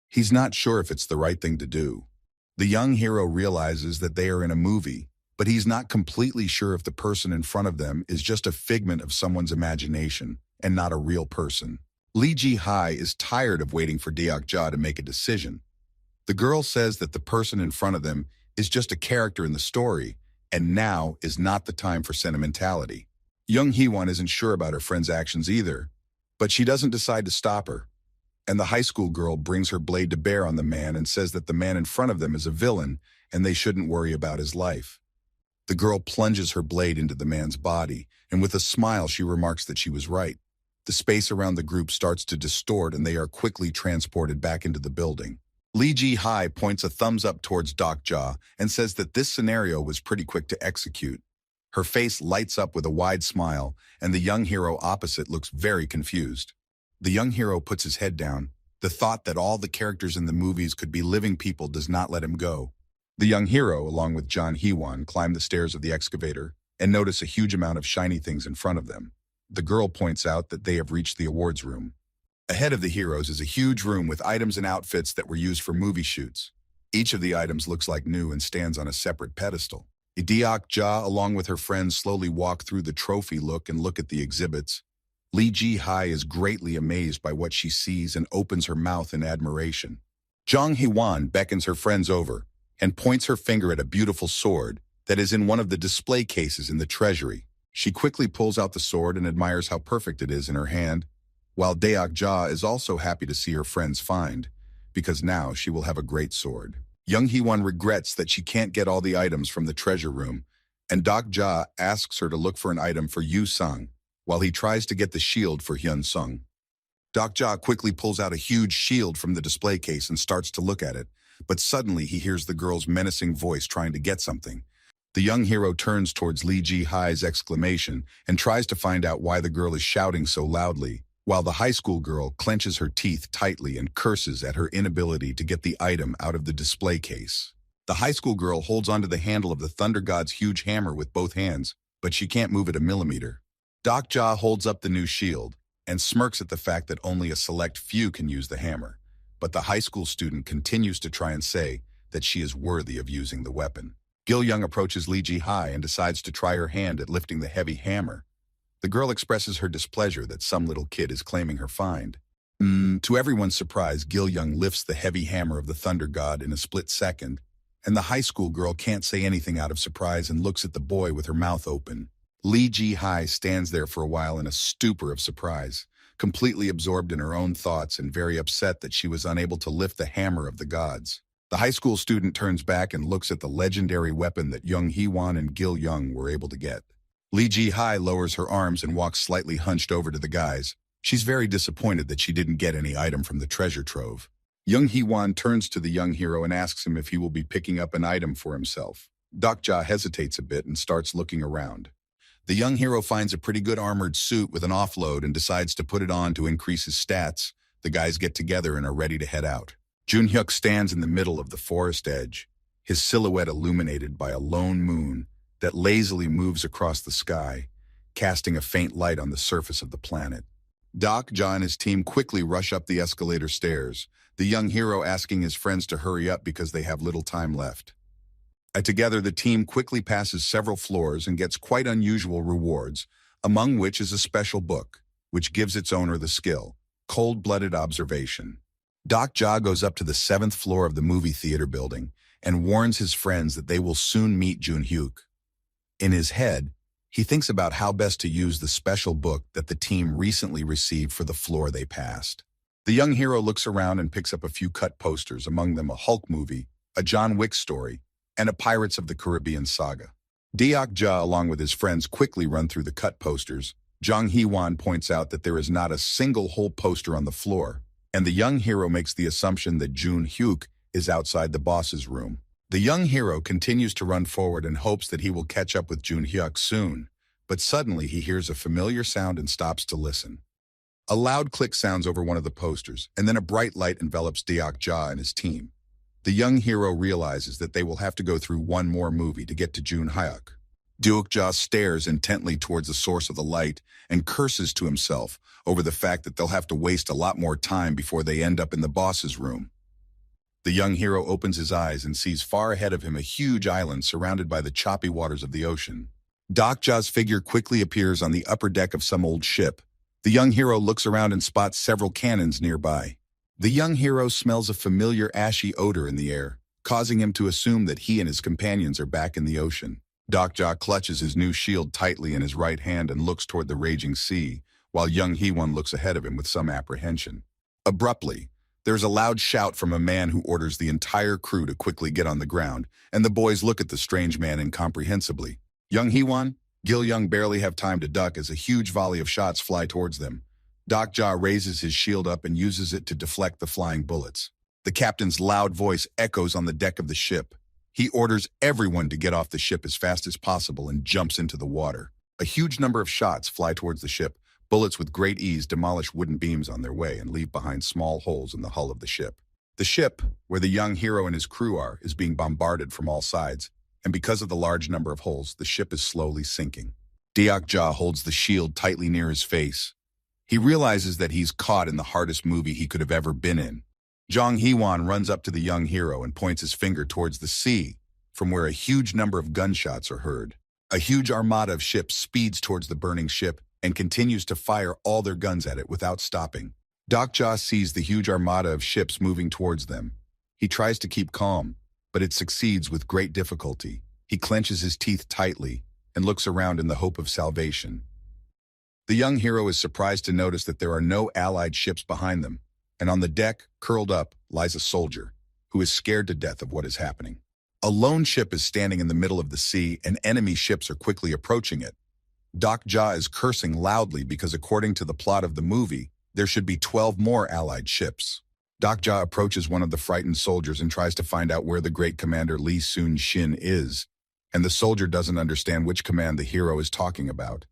He's not sure if it's the right thing to do. The young hero realizes that they are in a movie, but he's not completely sure if the person in front of them is just a figment of someone's imagination and not a real person. Lee Ji-hai is tired of waiting for Dokja to make a decision. The girl says that the person in front of them is just a character in the story, and now is not the time for sentimentality. Young Hee-won isn't sure about her friend's actions either, but she doesn't decide to stop her. And the high school girl brings her blade to bear on the man and says that the man in front of them is a villain and they shouldn't worry about his life. The girl plunges her blade into the man's body, and with a smile she remarks that she was right. The space around the group starts to distort and they are quickly transported back into the building. Lee Ji-hai points a thumbs up towards Doc Ja and says that this scenario was pretty quick to execute. Her face lights up with a wide smile, and the young hero opposite looks very confused. The young hero puts his head down. The thought that all the characters in the movies could be living people does not let him go. The young hero, along with John Hee-won, climb the stairs of the excavator and notice a huge amount of shiny things in front of them. The girl points out that they have reached the awards room. Ahead of the heroes is a huge room with items and outfits that were used for movie shoots. Each of the items looks like new and stands on a separate pedestal. Deok Ja, along with her friends, slowly walk through the trophy and look at the exhibits. Lee Ji-hai is greatly amazed by what she sees and opens her mouth in admiration. Jong Hee-won beckons her friends over and points her finger at a beautiful sword that is in one of the display cases in the treasury. She quickly pulls out the sword and admires how perfect it is in her hand, while Deok Ja is also happy to see her friend's find, because now she will have a great sword. Young Hee-won regrets that she can't get all the items from the treasure room, and Doc Ja asks her to look for an item for Yu Sung, while he tries to get the shield for Hyun Sung. Doc Ja quickly pulls out a huge shield from the display case and starts to look at it, but suddenly he hears the girl's menacing voice trying to get something. The young hero turns towards Lee Ji-hai's exclamation and tries to find out why the girl is shouting so loudly, while the high school girl clenches her teeth tightly and curses at her inability to get the item out of the display case. The high school girl holds onto the handle of the Thunder God's huge hammer with both hands, but she can't move it a millimeter. Doc Ja holds up the new shield and smirks at the fact that only a select few can use the hammer, but the high school student continues to try and say that she is worthy of using the weapon. Gil Young approaches Lee Ji-hai and decides to try her hand at lifting the heavy hammer. The girl expresses her displeasure that some little kid is claiming her find. To everyone's surprise, Gil Young lifts the heavy hammer of the Thunder God in a split second, and the high school girl can't say anything out of surprise and looks at the boy with her mouth open. Lee Ji-hai stands there for a while in a stupor of surprise, completely absorbed in her own thoughts and very upset that she was unable to lift the hammer of the gods. The high school student turns back and looks at the legendary weapon that Young Hee-won and Gil Young were able to get. Lee Ji-hai lowers her arms and walks slightly hunched over to the guys. She's very disappointed that she didn't get any item from the treasure trove. Young Hee-won turns to the young hero and asks him if he will be picking up an item for himself. Doc Ja hesitates a bit and starts looking around. The young hero finds a pretty good armored suit with an offload and decides to put it on to increase his stats. The guys get together and are ready to head out. Jun Hyuk stands in the middle of the forest edge, his silhouette illuminated by a lone moon that lazily moves across the sky, casting a faint light on the surface of the planet. Doc Ja and his team quickly rush up the escalator stairs, the young hero asking his friends to hurry up because they have little time left. Together, the team quickly passes several floors and gets quite unusual rewards, among which is a special book, which gives its owner the skill, cold-blooded observation. Doc Ja goes up to the 7th floor of the movie theater building and warns his friends that they will soon meet Jun Hyuk. In his head, he thinks about how best to use the special book that the team recently received for the floor they passed. The young hero looks around and picks up a few cut posters, among them a Hulk movie, a John Wick story, and a Pirates of the Caribbean saga. Deok Ja, along with his friends, quickly run through the cut posters. Jong Hee-won points out that there is not a single whole poster on the floor, and the young hero makes the assumption that Jun Hyuk is outside the boss's room. The young hero continues to run forward and hopes that he will catch up with Jun Hyuk soon, but suddenly he hears a familiar sound and stops to listen. A loud click sounds over one of the posters, and then a bright light envelops Deok Ja and his team. The young hero realizes that they will have to go through one more movie to get to Jun Hyuk. Deok Ja stares intently towards the source of the light and curses to himself over the fact that they'll have to waste a lot more time before they end up in the boss's room. The young hero opens his eyes and sees far ahead of him a huge island surrounded by the choppy waters of the ocean. Doc Ja's figure quickly appears on the upper deck of some old ship. The young hero looks around and spots several cannons nearby. The young hero smells a familiar ashy odor in the air. causing him to assume that he and his companions are back in the ocean. Doc Ja clutches his new shield tightly in his right hand and looks toward the raging sea, while young Hee-won looks ahead of him with some apprehension. Abruptly, there's a loud shout from a man who orders the entire crew to quickly get on the ground, and the boys look at the strange man incomprehensibly. Young Hee-won, Gil-young barely have time to duck as a huge volley of shots fly towards them. Doc Ja raises his shield up and uses it to deflect the flying bullets. The captain's loud voice echoes on the deck of the ship. He orders everyone to get off the ship as fast as possible and jumps into the water. A huge number of shots fly towards the ship. Bullets with great ease demolish wooden beams on their way and leave behind small holes in the hull of the ship. The ship, where the young hero and his crew are, is being bombarded from all sides, and because of the large number of holes, the ship is slowly sinking. Deok Ja holds the shield tightly near his face. He realizes that he's caught in the hardest movie he could have ever been in. Jong Hee-won runs up to the young hero and points his finger towards the sea, from where a huge number of gunshots are heard. A huge armada of ships speeds towards the burning ship and continues to fire all their guns at it without stopping. Doc Ja sees the huge armada of ships moving towards them. He tries to keep calm, but it succeeds with great difficulty. He clenches his teeth tightly and looks around in the hope of salvation. The young hero is surprised to notice that there are no allied ships behind them, and on the deck, curled up, lies a soldier, who is scared to death of what is happening. A lone ship is standing in the middle of the sea, and enemy ships are quickly approaching it. Doc Ja is cursing loudly because according to the plot of the movie, there should be 12 more allied ships. Doc Ja approaches one of the frightened soldiers and tries to find out where the great commander Lee Sun-shin is, and the soldier doesn't understand which command the hero is talking about.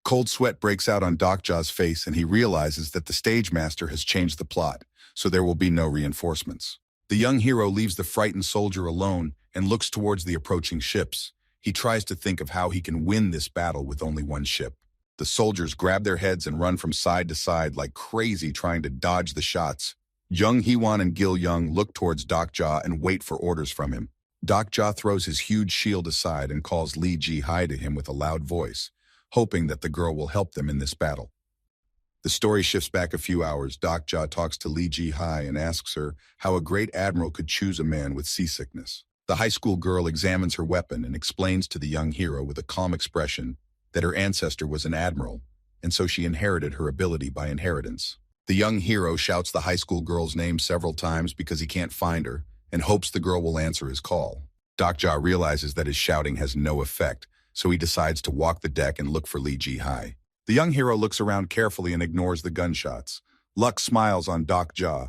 Cold sweat breaks out on Doc Ja's face and he realizes that the stage master has changed the plot, so there will be no reinforcements. The young hero leaves the frightened soldier alone and looks towards the approaching ships. He tries to think of how he can win this battle with only one ship. The soldiers grab their heads and run from side to side like crazy trying to dodge the shots. Young Hee-won and Gil-young look towards Doc Ja and wait for orders from him. Doc Ja throws his huge shield aside and calls Lee Ji-hai to him with a loud voice, hoping that the girl will help them in this battle. The story shifts back a few hours. Doc Ja talks to Lee Ji-hai and asks her how a great admiral could choose a man with seasickness. The high school girl examines her weapon and explains to the young hero with a calm expression that her ancestor was an admiral, and so she inherited her ability by inheritance. The young hero shouts the high school girl's name several times because he can't find her and hopes the girl will answer his call. Doc Ja realizes that his shouting has no effect, so he decides to walk the deck and look for Lee Ji-hai. The young hero looks around carefully and ignores the gunshots. Luck smiles on Doc Ja,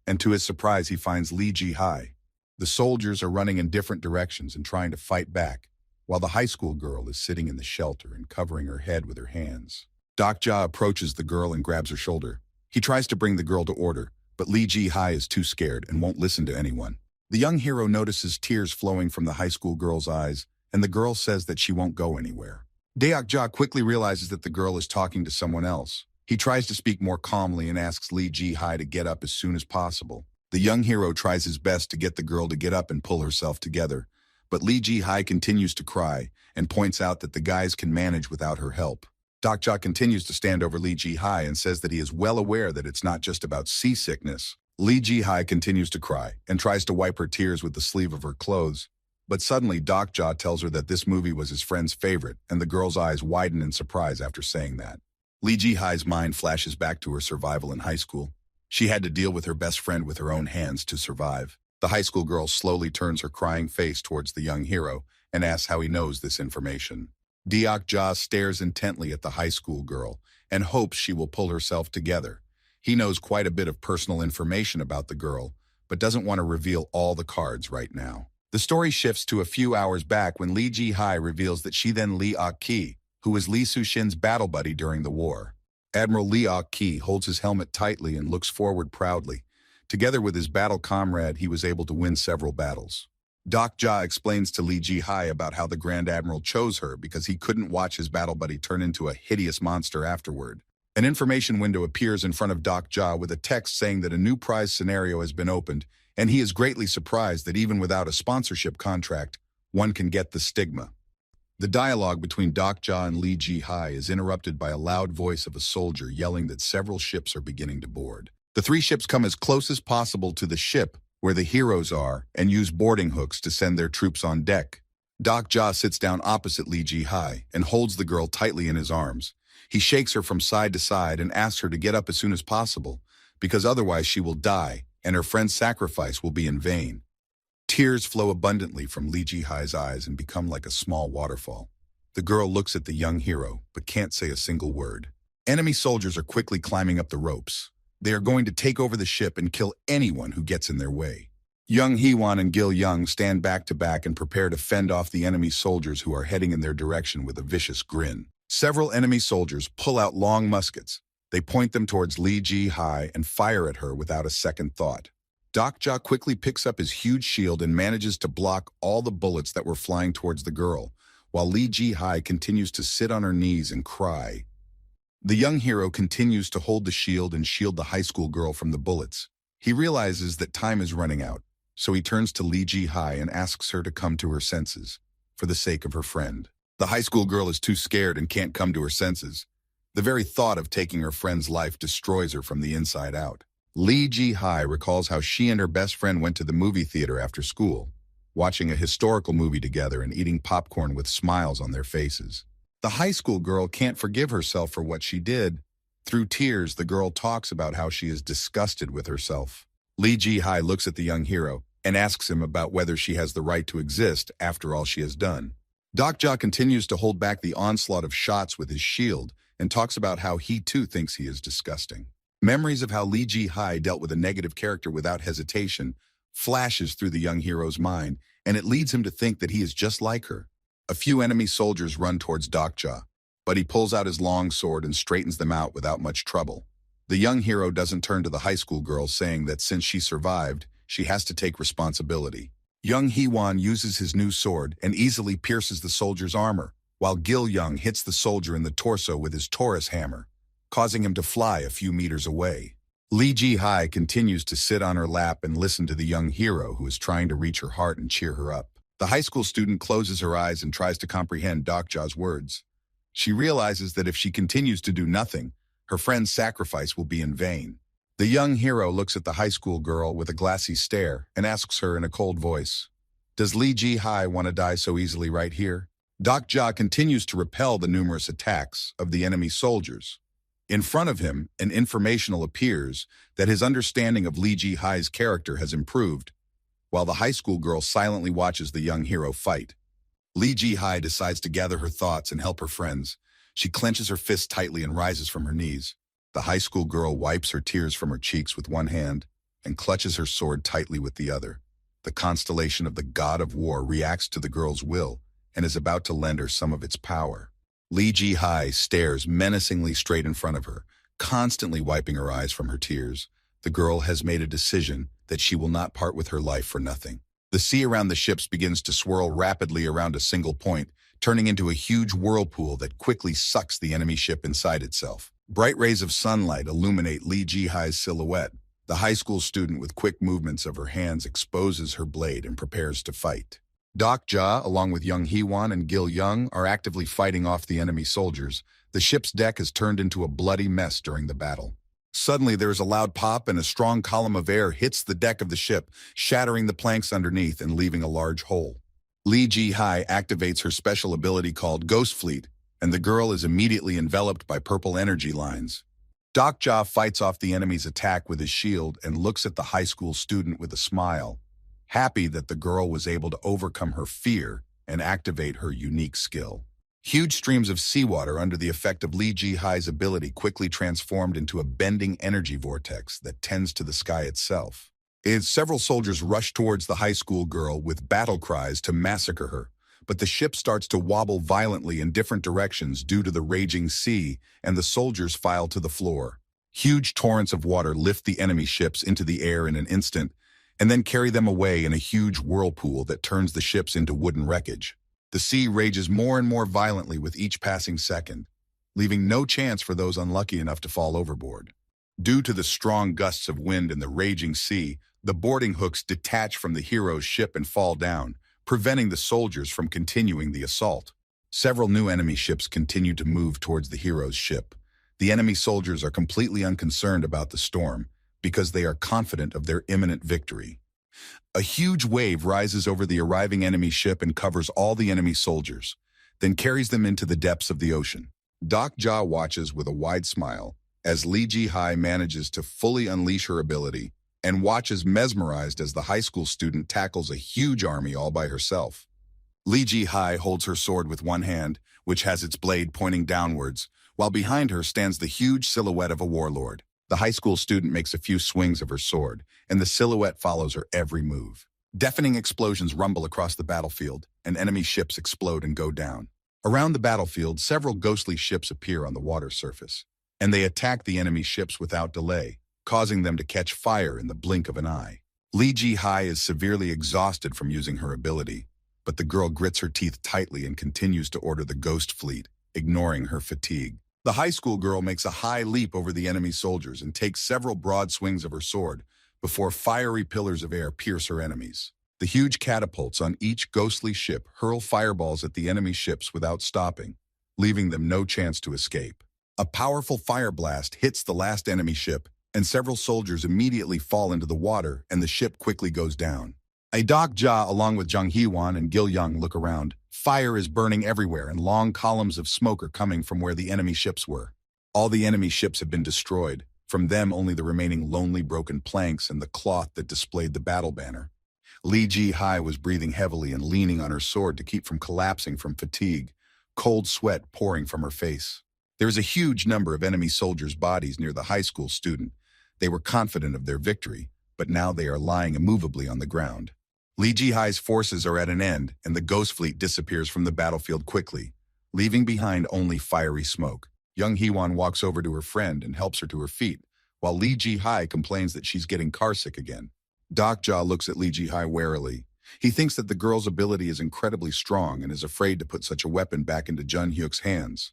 and to his surprise he finds Lee Ji-hai. The soldiers are running in different directions and trying to fight back, while the high school girl is sitting in the shelter and covering her head with her hands. Doc Ja approaches the girl and grabs her shoulder. He tries to bring the girl to order, but Lee Ji-hai is too scared and won't listen to anyone. The young hero notices tears flowing from the high school girl's eyes, and the girl says that she won't go anywhere. Deok Ja quickly realizes that the girl is talking to someone else. He tries to speak more calmly and asks Lee Ji-hai to get up as soon as possible. The young hero tries his best to get the girl to get up and pull herself together, but Lee Ji-hai continues to cry and points out that the guys can manage without her help. Doc Ja continues to stand over Lee Ji-hai and says that he is well aware that it's not just about seasickness. Lee Ji-hai continues to cry and tries to wipe her tears with the sleeve of her clothes. But suddenly Doc Ja tells her that this movie was his friend's favorite, and the girl's eyes widen in surprise after saying that. Lee Ji-hai's mind flashes back to her survival in high school. She had to deal with her best friend with her own hands to survive. The high school girl slowly turns her crying face towards the young hero and asks how he knows this information. Deok Ja stares intently at the high school girl and hopes she will pull herself together. He knows quite a bit of personal information about the girl, but doesn't want to reveal all the cards right now. The story shifts to a few hours back when Lee Ji-hai reveals that she then Lee Ah-ki, who was Lee Su-shin's battle buddy during the war. Admiral Lee Ah-ki holds his helmet tightly and looks forward proudly. Together with his battle comrade, he was able to win several battles. Doc Ja explains to Lee Ji-hai about how the Grand Admiral chose her because he couldn't watch his battle buddy turn into a hideous monster afterward. An information window appears in front of Doc Ja with a text saying that a new prize scenario has been opened, and he is greatly surprised that even without a sponsorship contract, one can get the stigma. The dialogue between Doc Ja and Lee Ji-hai is interrupted by a loud voice of a soldier yelling that several ships are beginning to board. The three ships come as close as possible to the ship where the heroes are, and use boarding hooks to send their troops on deck. Jia sits down opposite Li Ji-hai and holds the girl tightly in his arms. He shakes her from side to side and asks her to get up as soon as possible, because otherwise she will die, and her friend's sacrifice will be in vain. Tears flow abundantly from Li Ji-hai's eyes and become like a small waterfall. The girl looks at the young hero, but can't say a single word. Enemy soldiers are quickly climbing up the ropes. They are going to take over the ship and kill anyone who gets in their way. Young Hee-won and Gil-young stand back to back and prepare to fend off the enemy soldiers who are heading in their direction with a vicious grin. Several enemy soldiers pull out long muskets. They point them towards Li Ji-hai and fire at her without a second thought. Jia quickly picks up his huge shield and manages to block all the bullets that were flying towards the girl, while Li Ji-hai continues to sit on her knees and cry. The young hero continues to hold the shield and shield the high school girl from the bullets. He realizes that time is running out, so he turns to Li Ji-hai and asks her to come to her senses, for the sake of her friend. The high school girl is too scared and can't come to her senses. The very thought of taking her friend's life destroys her from the inside out. Li Ji-hai recalls how she and her best friend went to the movie theater after school, watching a historical movie together and eating popcorn with smiles on their faces. The high school girl can't forgive herself for what she did. Through tears, the girl talks about how she is disgusted with herself. Li Ji-hai looks at the young hero and asks him about whether she has the right to exist after all she has done. Jia continues to hold back the onslaught of shots with his shield and talks about how he too thinks he is disgusting. Memories of how Li Ji-hai dealt with a negative character without hesitation flashes through the young hero's mind, and it leads him to think that he is just like her. A few enemy soldiers run towards Jia, but he pulls out his long sword and straightens them out without much trouble. The young hero doesn't turn to the high school girl, saying that since she survived, she has to take responsibility. Young Hee-won uses his new sword and easily pierces the soldier's armor, while Gil-young hits the soldier in the torso with his Taurus hammer, causing him to fly a few meters away. Li Ji-hai continues to sit on her lap and listen to the young hero who is trying to reach her heart and cheer her up. The high school student closes her eyes and tries to comprehend Jia's words. She realizes that if she continues to do nothing, her friend's sacrifice will be in vain. The young hero looks at the high school girl with a glassy stare and asks her in a cold voice, "Does Li Ji-hai want to die so easily right here?" Jia continues to repel the numerous attacks of the enemy soldiers. In front of him, an informational appears that his understanding of Li Ji-hai's character has improved, while the high school girl silently watches the young hero fight. Li Ji-hai decides to gather her thoughts and help her friends. She clenches her fists tightly and rises from her knees. The high school girl wipes her tears from her cheeks with one hand and clutches her sword tightly with the other. The constellation of the god of war reacts to the girl's will and is about to lend her some of its power. Li Ji-hai stares menacingly straight in front of her, constantly wiping her eyes from her tears. The girl has made a decision that she will not part with her life for nothing. The sea around the ships begins to swirl rapidly around a single point, turning into a huge whirlpool that quickly sucks the enemy ship inside itself. Bright rays of sunlight illuminate Li Ji-hai's silhouette. The high school student, with quick movements of her hands, exposes her blade and prepares to fight. Jia, along with young Hee-won and Gil-young, are actively fighting off the enemy soldiers. The ship's deck has turned into a bloody mess during the battle. Suddenly, there is a loud pop and a strong column of air hits the deck of the ship, shattering the planks underneath and leaving a large hole. Li Ji-hai activates her special ability called Ghost Fleet, and the girl is immediately enveloped by purple energy lines. Jia fights off the enemy's attack with his shield and looks at the high school student with a smile, happy that the girl was able to overcome her fear and activate her unique skill. Huge streams of seawater under the effect of Li Ji-hai's ability quickly transformed into a bending energy vortex that tends to the sky itself. Several soldiers rush towards the high school girl with battle cries to massacre her, but the ship starts to wobble violently in different directions due to the raging sea, and the soldiers file to the floor. Huge torrents of water lift the enemy ships into the air in an instant, and then carry them away in a huge whirlpool that turns the ships into wooden wreckage. The sea rages more and more violently with each passing second, leaving no chance for those unlucky enough to fall overboard. Due to the strong gusts of wind and the raging sea, the boarding hooks detach from the hero's ship and fall down, preventing the soldiers from continuing the assault. Several new enemy ships continue to move towards the hero's ship. The enemy soldiers are completely unconcerned about the storm because they are confident of their imminent victory. A huge wave rises over the arriving enemy ship and covers all the enemy soldiers, then carries them into the depths of the ocean. Doc Ja watches with a wide smile as Lee Ji-hai manages to fully unleash her ability and watches mesmerized as the high school student tackles a huge army all by herself. Lee Ji-hai holds her sword with one hand, which has its blade pointing downwards, while behind her stands the huge silhouette of a warlord. The high school student makes a few swings of her sword, and the silhouette follows her every move. Deafening explosions rumble across the battlefield, and enemy ships explode and go down. Around the battlefield, several ghostly ships appear on the water surface, and they attack the enemy ships without delay, causing them to catch fire in the blink of an eye. Lee Ji-hai is severely exhausted from using her ability, but the girl grits her teeth tightly and continues to order the ghost fleet, ignoring her fatigue. The high school girl makes a high leap over the enemy soldiers and takes several broad swings of her sword before fiery pillars of air pierce her enemies. The huge catapults on each ghostly ship hurl fireballs at the enemy ships without stopping, leaving them no chance to escape. A powerful fire blast hits the last enemy ship, and several soldiers immediately fall into the water and the ship quickly goes down. Doc Ja, along with Jung Hee-won and Gil Young, look around. Fire is burning everywhere and long columns of smoke are coming from where the enemy ships were. All the enemy ships have been destroyed. From them, only the remaining lonely broken planks and the cloth that displayed the battle banner. Lee Ji-hai was breathing heavily and leaning on her sword to keep from collapsing from fatigue, cold sweat pouring from her face. There is a huge number of enemy soldiers' bodies near the high school student. They were confident of their victory, but now they are lying immovably on the ground. Lee Ji-hai's forces are at an end, and the ghost fleet disappears from the battlefield quickly, leaving behind only fiery smoke. Jung Hee-won walks over to her friend and helps her to her feet, while Lee Ji-hai complains that she's getting carsick again. Doc Ja looks at Lee Ji-hai warily. He thinks that the girl's ability is incredibly strong and is afraid to put such a weapon back into Jun Hyuk's hands.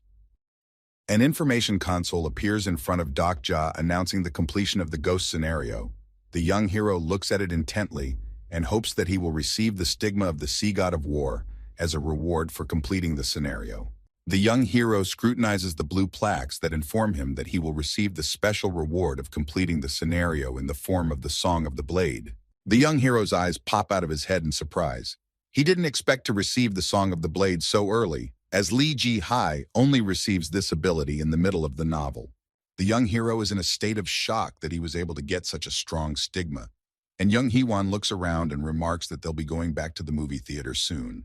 An information console appears in front of Doc Ja announcing the completion of the ghost scenario. The young hero looks at it intently and hopes that he will receive the stigma of the sea god of war as a reward for completing the scenario. The young hero scrutinizes the blue plaques that inform him that he will receive the special reward of completing the scenario in the form of the Song of the Blade. The young hero's eyes pop out of his head in surprise. He didn't expect to receive the Song of the Blade so early, as Lee Ji-hai only receives this ability in the middle of the novel. The young hero is in a state of shock that he was able to get such a strong stigma, and Jung Hee-won looks around and remarks that they'll be going back to the movie theater soon.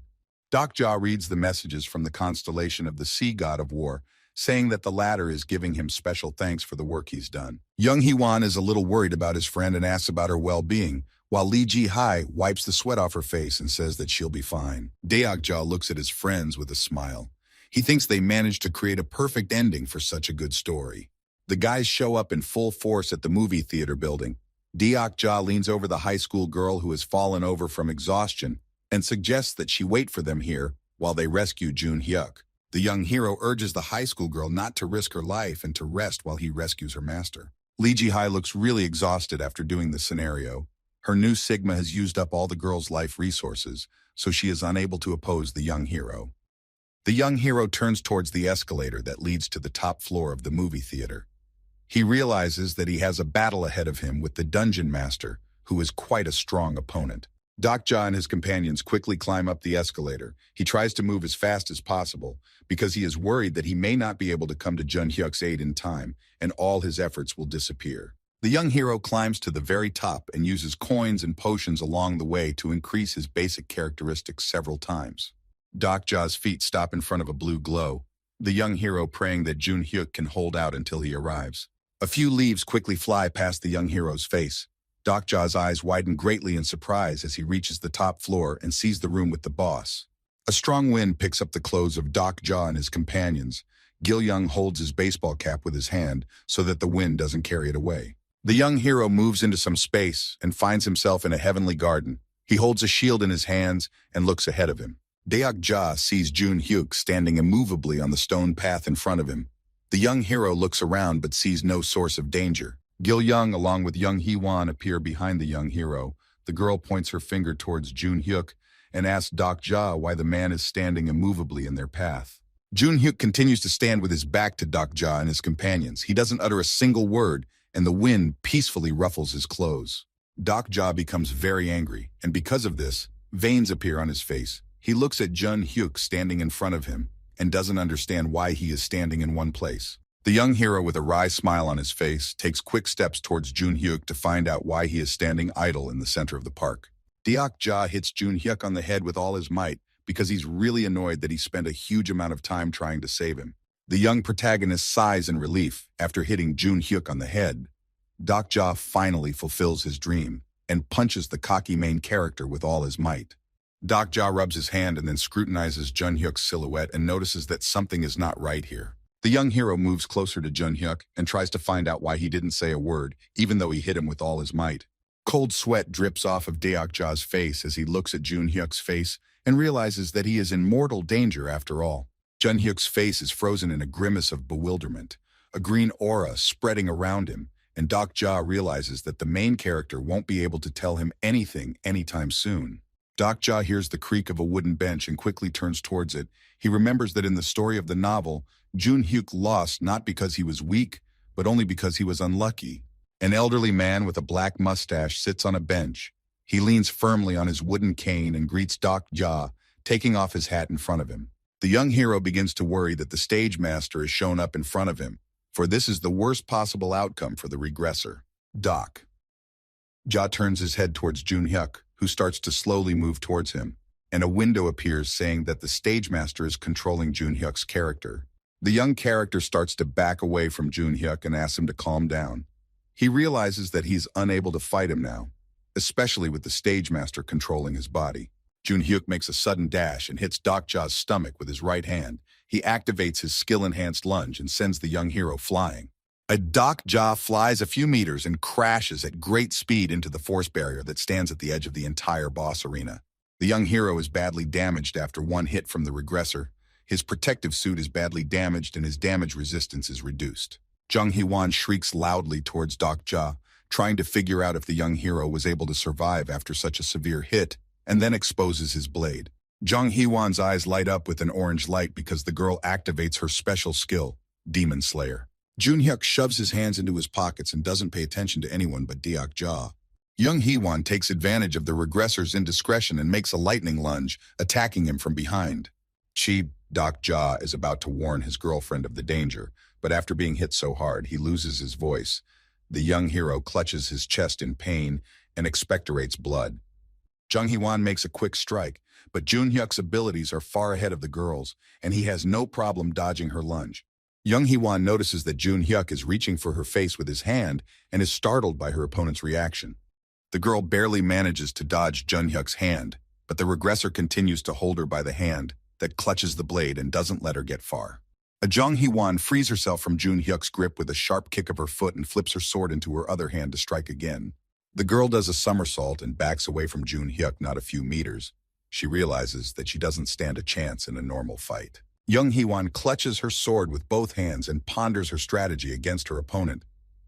Doc Ja reads the messages from the constellation of the sea god of war, saying that the latter is giving him special thanks for the work he's done. Jung Hee-won is a little worried about his friend and asks about her well-being, while Lee Ji-hai wipes the sweat off her face and says that she'll be fine. Doc Ja looks at his friends with a smile. He thinks they managed to create a perfect ending for such a good story. The guys show up in full force at the movie theater building. Doc Ja leans over the high school girl who has fallen over from exhaustion and suggests that she wait for them here while they rescue Jun Hyuk. The young hero urges the high school girl not to risk her life and to rest while he rescues her master. Lee Ji-hai looks really exhausted after doing the scenario. Her new Sigma has used up all the girl's life resources, so she is unable to oppose the young hero. The young hero turns towards the escalator that leads to the top floor of the movie theater. He realizes that he has a battle ahead of him with the dungeon master, who is quite a strong opponent. Doc Ja and his companions quickly climb up the escalator. He tries to move as fast as possible because he is worried that he may not be able to come to Jun Hyuk's aid in time, and all his efforts will disappear. The young hero climbs to the very top and uses coins and potions along the way to increase his basic characteristics several times. Doc Ja's feet stop in front of a blue glow, the young hero praying that Jun Hyuk can hold out until he arrives. A few leaves quickly fly past the young hero's face. Doc Ja's eyes widen greatly in surprise as he reaches the top floor and sees the room with the boss. A strong wind picks up the clothes of Doc Ja and his companions. Gil Young holds his baseball cap with his hand so that the wind doesn't carry it away. The young hero moves into some space and finds himself in a heavenly garden. He holds a shield in his hands and looks ahead of him. Doc Ja sees Jun Hyuk standing immovably on the stone path in front of him. The young hero looks around but sees no source of danger. Gil Young, along with Jung Hee-won, appear behind the young hero. The girl points her finger towards Jun Hyuk and asks Doc Ja why the man is standing immovably in their path. Jun Hyuk continues to stand with his back to Doc Ja and his companions. He doesn't utter a single word, and the wind peacefully ruffles his clothes. Doc Ja becomes very angry, and because of this, veins appear on his face. He looks at Jun Hyuk standing in front of him and doesn't understand why he is standing in one place. The young hero with a wry smile on his face takes quick steps towards Jun Hyuk to find out why he is standing idle in the center of the park. Doc Ja hits Jun Hyuk on the head with all his might because he's really annoyed that he spent a huge amount of time trying to save him. The young protagonist sighs in relief after hitting Jun Hyuk on the head. Doc Ja finally fulfills his dream and punches the cocky main character with all his might. Doc Ja rubs his hand and then scrutinizes Jun Hyuk's silhouette and notices that something is not right here. The young hero moves closer to Jun Hyuk and tries to find out why he didn't say a word, even though he hit him with all his might. Cold sweat drips off of Doc Ja's face as he looks at Jun Hyuk's face and realizes that he is in mortal danger after all. Jun Hyuk's face is frozen in a grimace of bewilderment, a green aura spreading around him, and Doc Ja realizes that the main character won't be able to tell him anything anytime soon. Doc Ja hears the creak of a wooden bench and quickly turns towards it. He remembers that in the story of the novel, Jun Hyuk lost not because he was weak, but only because he was unlucky. An elderly man with a black mustache sits on a bench. He leans firmly on his wooden cane and greets Doc Ja, taking off his hat in front of him. The young hero begins to worry that the stage master has shown up in front of him, for this is the worst possible outcome for the regressor. Doc Ja turns his head towards Jun Hyuk, who starts to slowly move towards him, and a window appears saying that the stage master is controlling Jun Hyuk's character. The young character starts to back away from Jun Hyuk and asks him to calm down. He realizes that he's unable to fight him now, especially with the stage master controlling his body. Jun Hyuk makes a sudden dash and hits Doc Ja's stomach with his right hand. He activates his skill-enhanced lunge and sends the young hero flying. Doc Ja flies a few meters and crashes at great speed into the force barrier that stands at the edge of the entire boss arena. The young hero is badly damaged after one hit from the regressor. His protective suit is badly damaged and his damage resistance is reduced. Jung Hee-won shrieks loudly towards Doc Ja, trying to figure out if the young hero was able to survive after such a severe hit, and then exposes his blade. Jung Hee-won's eyes light up with an orange light because the girl activates her special skill, Demon Slayer. Jun Hyuk shoves his hands into his pockets and doesn't pay attention to anyone but Doc Ja. Young Hee-won takes advantage of the regressor's indiscretion and makes a lightning lunge, attacking him from behind. Doc Ja is about to warn his girlfriend of the danger, but after being hit so hard, he loses his voice. The young hero clutches his chest in pain and expectorates blood. Jung Hee-won makes a quick strike, but Jun Hyuk's abilities are far ahead of the girl's, and he has no problem dodging her lunge. Young Hee-won notices that Jun Hyuk is reaching for her face with his hand and is startled by her opponent's reaction. The girl barely manages to dodge Jun Hyuk's hand, but the regressor continues to hold her by the hand that clutches the blade and doesn't let her get far. Jung Hee-won frees herself from Jun Hyuk's grip with a sharp kick of her foot and flips her sword into her other hand to strike again. The girl does a somersault and backs away from Jun Hyuk not a few meters. She realizes that she doesn't stand a chance in a normal fight. Young Hee-won clutches her sword with both hands and ponders her strategy against her opponent.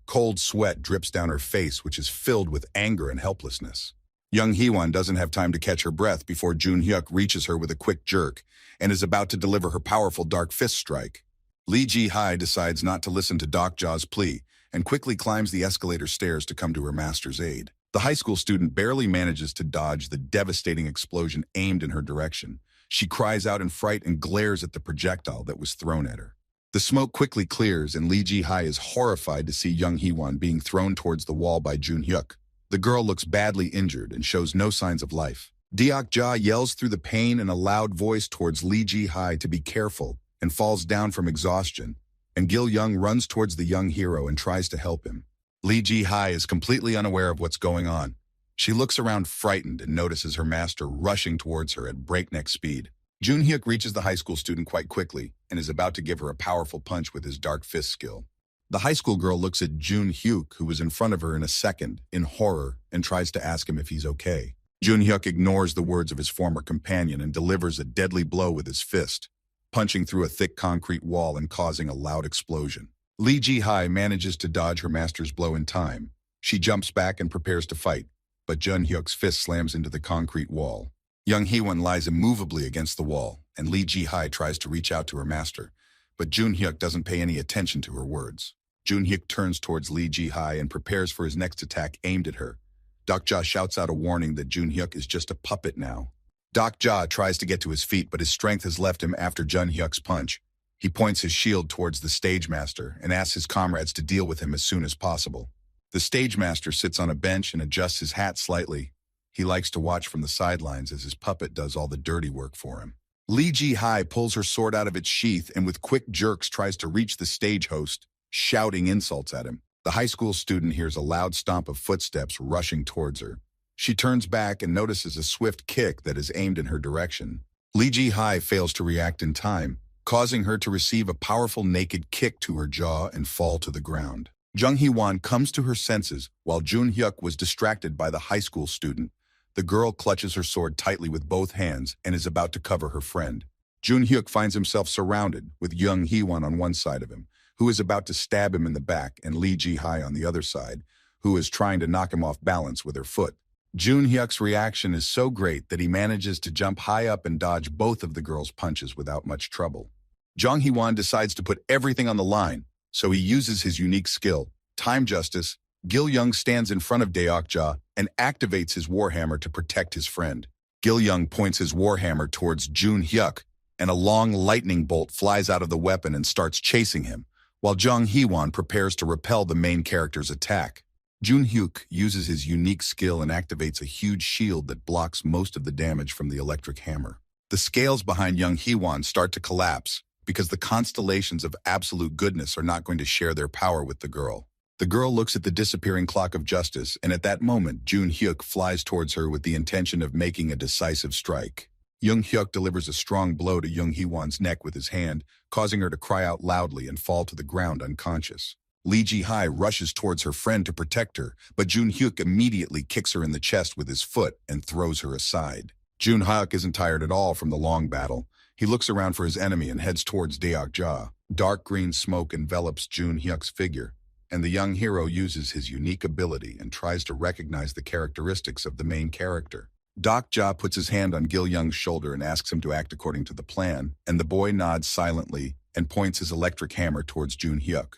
Cold sweat drips down her face, which is filled with anger and helplessness. Young Hee-won doesn't have time to catch her breath before Jun Hyuk reaches her with a quick jerk and is about to deliver her powerful dark fist strike. Lee Ji-hai decides not to listen to Doc Ja's plea and quickly climbs the escalator stairs to come to her master's aid. The high school student barely manages to dodge the devastating explosion aimed in her direction. She cries out in fright and glares at the projectile that was thrown at her. The smoke quickly clears and Lee Ji-hai is horrified to see Young Hee-won being thrown towards the wall by Jun Hyuk. The girl looks badly injured and shows no signs of life. Doc Ja yells through the pain in a loud voice towards Lee Ji-hai to be careful and falls down from exhaustion, and Gil Young runs towards the young hero and tries to help him. Lee Ji-hai is completely unaware of what's going on. She looks around frightened and notices her master rushing towards her at breakneck speed. Jun Hyuk reaches the high school student quite quickly and is about to give her a powerful punch with his dark fist skill. The high school girl looks at Jun Hyuk, who was in front of her in a second, in horror, and tries to ask him if he's okay. Jun Hyuk ignores the words of his former companion and delivers a deadly blow with his fist, punching through a thick concrete wall and causing a loud explosion. Lee Ji-hai manages to dodge her master's blow in time. She jumps back and prepares to fight, but Jun Hyuk's fist slams into the concrete wall. Young Hee-won lies immovably against the wall, and Lee Ji-hai tries to reach out to her master, but Jun Hyuk doesn't pay any attention to her words. Jun Hyuk turns towards Lee Ji-hai and prepares for his next attack aimed at her, Doc Ja shouts out a warning that Jun Hyuk is just a puppet now. Doc Ja tries to get to his feet, but his strength has left him after Jun Hyuk's punch. He points his shield towards the stage master and asks his comrades to deal with him as soon as possible. The stage master sits on a bench and adjusts his hat slightly. He likes to watch from the sidelines as his puppet does all the dirty work for him. Lee Ji-hai pulls her sword out of its sheath and with quick jerks tries to reach the stage host, shouting insults at him. The high school student hears a loud stomp of footsteps rushing towards her. She turns back and notices a swift kick that is aimed in her direction. Lee Ji-hai fails to react in time, causing her to receive a powerful naked kick to her jaw and fall to the ground. Jung Hee-won comes to her senses while Jun Hyuk was distracted by the high school student. The girl clutches her sword tightly with both hands and is about to cover her friend. Jun Hyuk finds himself surrounded with Jung Hee-won on one side of him, who is about to stab him in the back, and Lee Ji-hai on the other side, who is trying to knock him off balance with her foot. Jun Hyuk's reaction is so great that he manages to jump high up and dodge both of the girl's punches without much trouble. Jung Hee-won decides to put everything on the line, so he uses his unique skill, Time Justice. Gil Young stands in front of Deok Ja and activates his warhammer to protect his friend. Gil Young points his warhammer towards Jun Hyuk, and a long lightning bolt flies out of the weapon and starts chasing him, while Jung Hee-won prepares to repel the main character's attack. Jun Hyuk uses his unique skill and activates a huge shield that blocks most of the damage from the electric hammer. The scales behind Jung Hee-won start to collapse because the constellations of absolute goodness are not going to share their power with the girl. The girl looks at the disappearing clock of justice, and at that moment, Jun Hyuk flies towards her with the intention of making a decisive strike. Jung Hyuk delivers a strong blow to Jung Hee-won's neck with his hand, causing her to cry out loudly and fall to the ground unconscious. Lee Ji-hai rushes towards her friend to protect her, but Jun Hyuk immediately kicks her in the chest with his foot and throws her aside. Jun Hyuk isn't tired at all from the long battle. He looks around for his enemy and heads towards Deok Ja. Dark green smoke envelops Jun Hyuk's figure, and the young hero uses his unique ability and tries to recognize the characteristics of the main character. Doc Ja puts his hand on Gil Young's shoulder and asks him to act according to the plan, and the boy nods silently and points his electric hammer towards Jun Hyuk.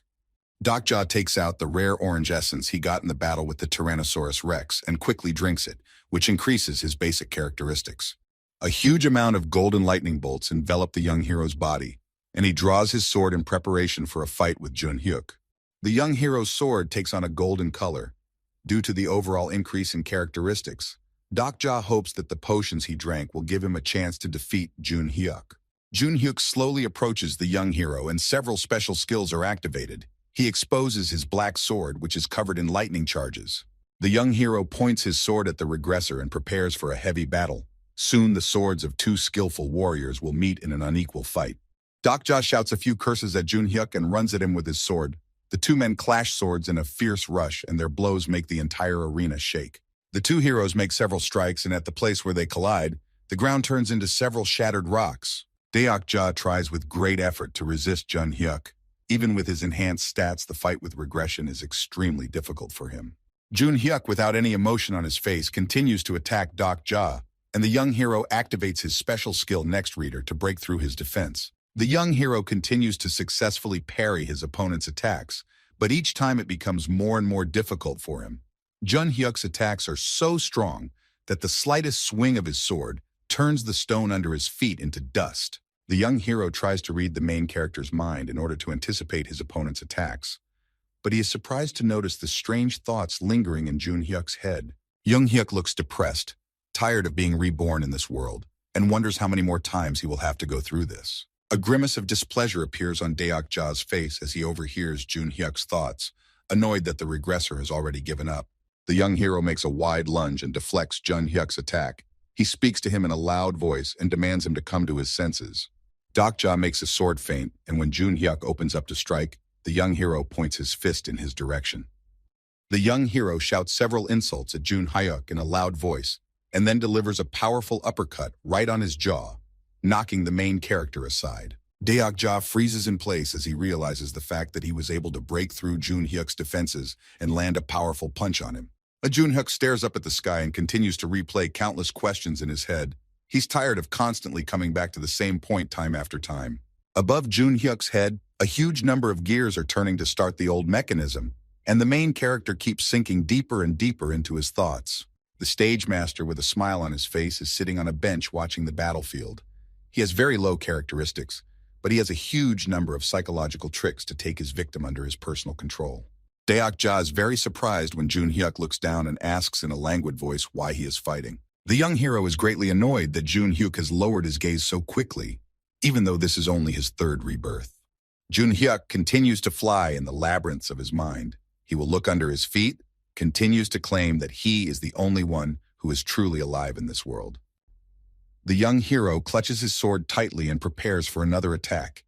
Doc Ja takes out the rare orange essence he got in the battle with the Tyrannosaurus Rex and quickly drinks it, which increases his basic characteristics. A huge amount of golden lightning bolts envelop the young hero's body, and he draws his sword in preparation for a fight with Jun Hyuk. The young hero's sword takes on a golden color. Due to the overall increase in characteristics, Doc Ja hopes that the potions he drank will give him a chance to defeat Jun Hyuk. Jun Hyuk slowly approaches the young hero and several special skills are activated. He exposes his black sword, which is covered in lightning charges. The young hero points his sword at the regressor and prepares for a heavy battle. Soon the swords of two skillful warriors will meet in an unequal fight. Doc Ja shouts a few curses at Jun Hyuk and runs at him with his sword. The two men clash swords in a fierce rush, and their blows make the entire arena shake. The two heroes make several strikes, and at the place where they collide, the ground turns into several shattered rocks. Deok Ja tries with great effort to resist Jun Hyuk. Even with his enhanced stats, the fight with regression is extremely difficult for him. Jun Hyuk, without any emotion on his face, continues to attack Doc Ja, and the young hero activates his special skill Next Reader to break through his defense. The young hero continues to successfully parry his opponent's attacks, but each time it becomes more and more difficult for him. Jun Hyuk's attacks are so strong that the slightest swing of his sword turns the stone under his feet into dust. The young hero tries to read the main character's mind in order to anticipate his opponent's attacks, but he is surprised to notice the strange thoughts lingering in Jun Hyuk's head. Jung Hyuk looks depressed, tired of being reborn in this world, and wonders how many more times he will have to go through this. A grimace of displeasure appears on Deok Ja's face as he overhears Jun Hyuk's thoughts, annoyed that the regressor has already given up. The young hero makes a wide lunge and deflects Jun Hyuk's attack. He speaks to him in a loud voice and demands him to come to his senses. Doc Ja makes a sword feint, and when Jun Hyuk opens up to strike, the young hero points his fist in his direction. The young hero shouts several insults at Jun Hyuk in a loud voice, and then delivers a powerful uppercut right on his jaw, knocking the main character aside. Deok Ja freezes in place as he realizes the fact that he was able to break through Jun Hyuk's defenses and land a powerful punch on him. Jun Hyuk stares up at the sky and continues to replay countless questions in his head. He's tired of constantly coming back to the same point time after time. Above Jun Hyuk's head, a huge number of gears are turning to start the old mechanism, and the main character keeps sinking deeper and deeper into his thoughts. The stage master with a smile on his face is sitting on a bench watching the battlefield. He has very low characteristics, but he has a huge number of psychological tricks to take his victim under his personal control. Deok-ja is very surprised when Jun-hyuk looks down and asks in a languid voice why he is fighting. The young hero is greatly annoyed that Jun-hyuk has lowered his gaze so quickly, even though this is only his third rebirth. Jun-hyuk continues to fly in the labyrinths of his mind. He will look under his feet, continues to claim that he is the only one who is truly alive in this world. The young hero clutches his sword tightly and prepares for another attack.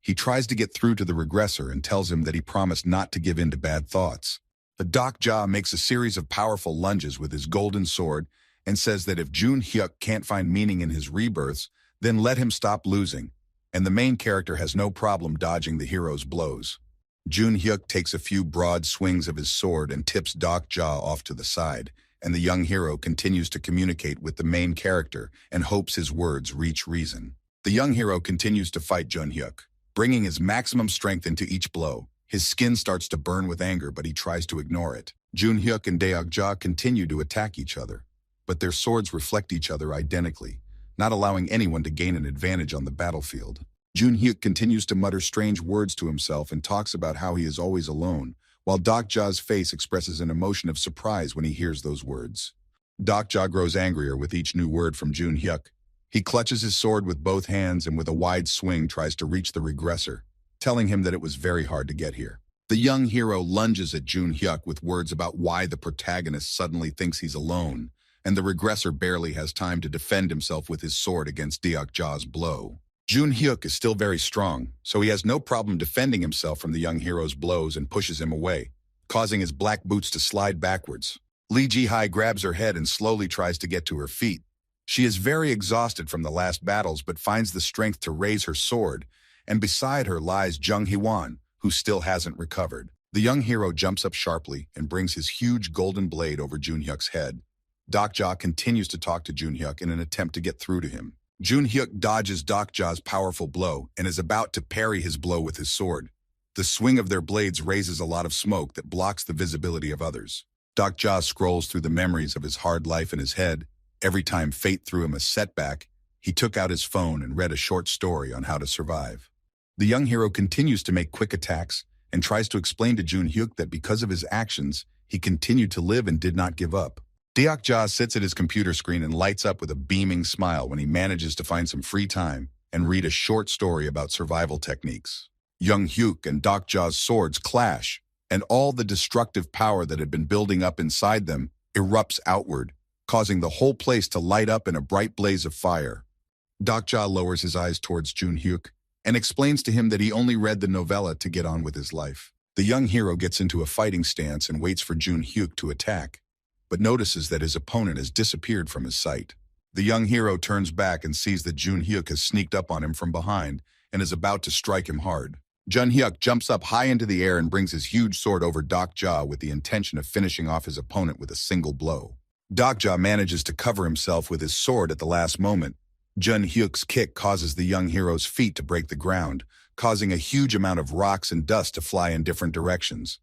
He tries to get through to the regressor and tells him that he promised not to give in to bad thoughts. The Deok-ja makes a series of powerful lunges with his golden sword and says that if Jun-hyuk can't find meaning in his rebirths, then let him stop losing, and the main character has no problem dodging the hero's blows. Jun-hyuk takes a few broad swings of his sword and tips Deok-ja off to the side, and the young hero continues to communicate with the main character and hopes his words reach reason. The young hero continues to fight Jun-hyuk, bringing his maximum strength into each blow. His skin starts to burn with anger, but he tries to ignore it. Jun-hyuk and Deok-ja continue to attack each other, but their swords reflect each other identically, not allowing anyone to gain an advantage on the battlefield. Jun-hyuk continues to mutter strange words to himself and talks about how he is always alone, while Deok-ja's face expresses an emotion of surprise when he hears those words. Deok-ja grows angrier with each new word from Jun-hyuk. He clutches his sword with both hands and with a wide swing tries to reach the regressor, telling him that it was very hard to get here. The young hero lunges at Jun-hyuk with words about why the protagonist suddenly thinks he's alone, and the regressor barely has time to defend himself with his sword against Deok-ja's blow. Jun-hyuk is still very strong, so he has no problem defending himself from the young hero's blows and pushes him away, causing his black boots to slide backwards. Lee Ji-hai grabs her head and slowly tries to get to her feet. She is very exhausted from the last battles but finds the strength to raise her sword, and beside her lies Jung Hee-won, who still hasn't recovered. The young hero jumps up sharply and brings his huge golden blade over Jun-hyuk's head. Deok-ja continues to talk to Jun-hyuk in an attempt to get through to him. Jun-hyuk dodges Deok-ja's powerful blow and is about to parry his blow with his sword. The swing of their blades raises a lot of smoke that blocks the visibility of others. Deok-ja scrolls through the memories of his hard life in his head. Every time fate threw him a setback, he took out his phone and read a short story on how to survive. The young hero continues to make quick attacks and tries to explain to Jun-hyuk that because of his actions, he continued to live and did not give up. Deok-ja sits at his computer screen and lights up with a beaming smile when he manages to find some free time and read a short story about survival techniques. Jun-hyuk and Deok-ja's swords clash, and all the destructive power that had been building up inside them erupts outward, causing the whole place to light up in a bright blaze of fire. Deok-ja lowers his eyes towards Jun-hyuk and explains to him that he only read the novella to get on with his life. The young hero gets into a fighting stance and waits for Jun-hyuk to attack, but notices that his opponent has disappeared from his sight. The young hero turns back and sees that Jun-hyuk has sneaked up on him from behind and is about to strike him hard. Jun-hyuk jumps up high into the air and brings his huge sword over Deok-ja with the intention of finishing off his opponent with a single blow. Deok-ja manages to cover himself with his sword at the last moment. Jun-hyuk's kick causes the young hero's feet to break the ground, causing a huge amount of rocks and dust to fly in different directions.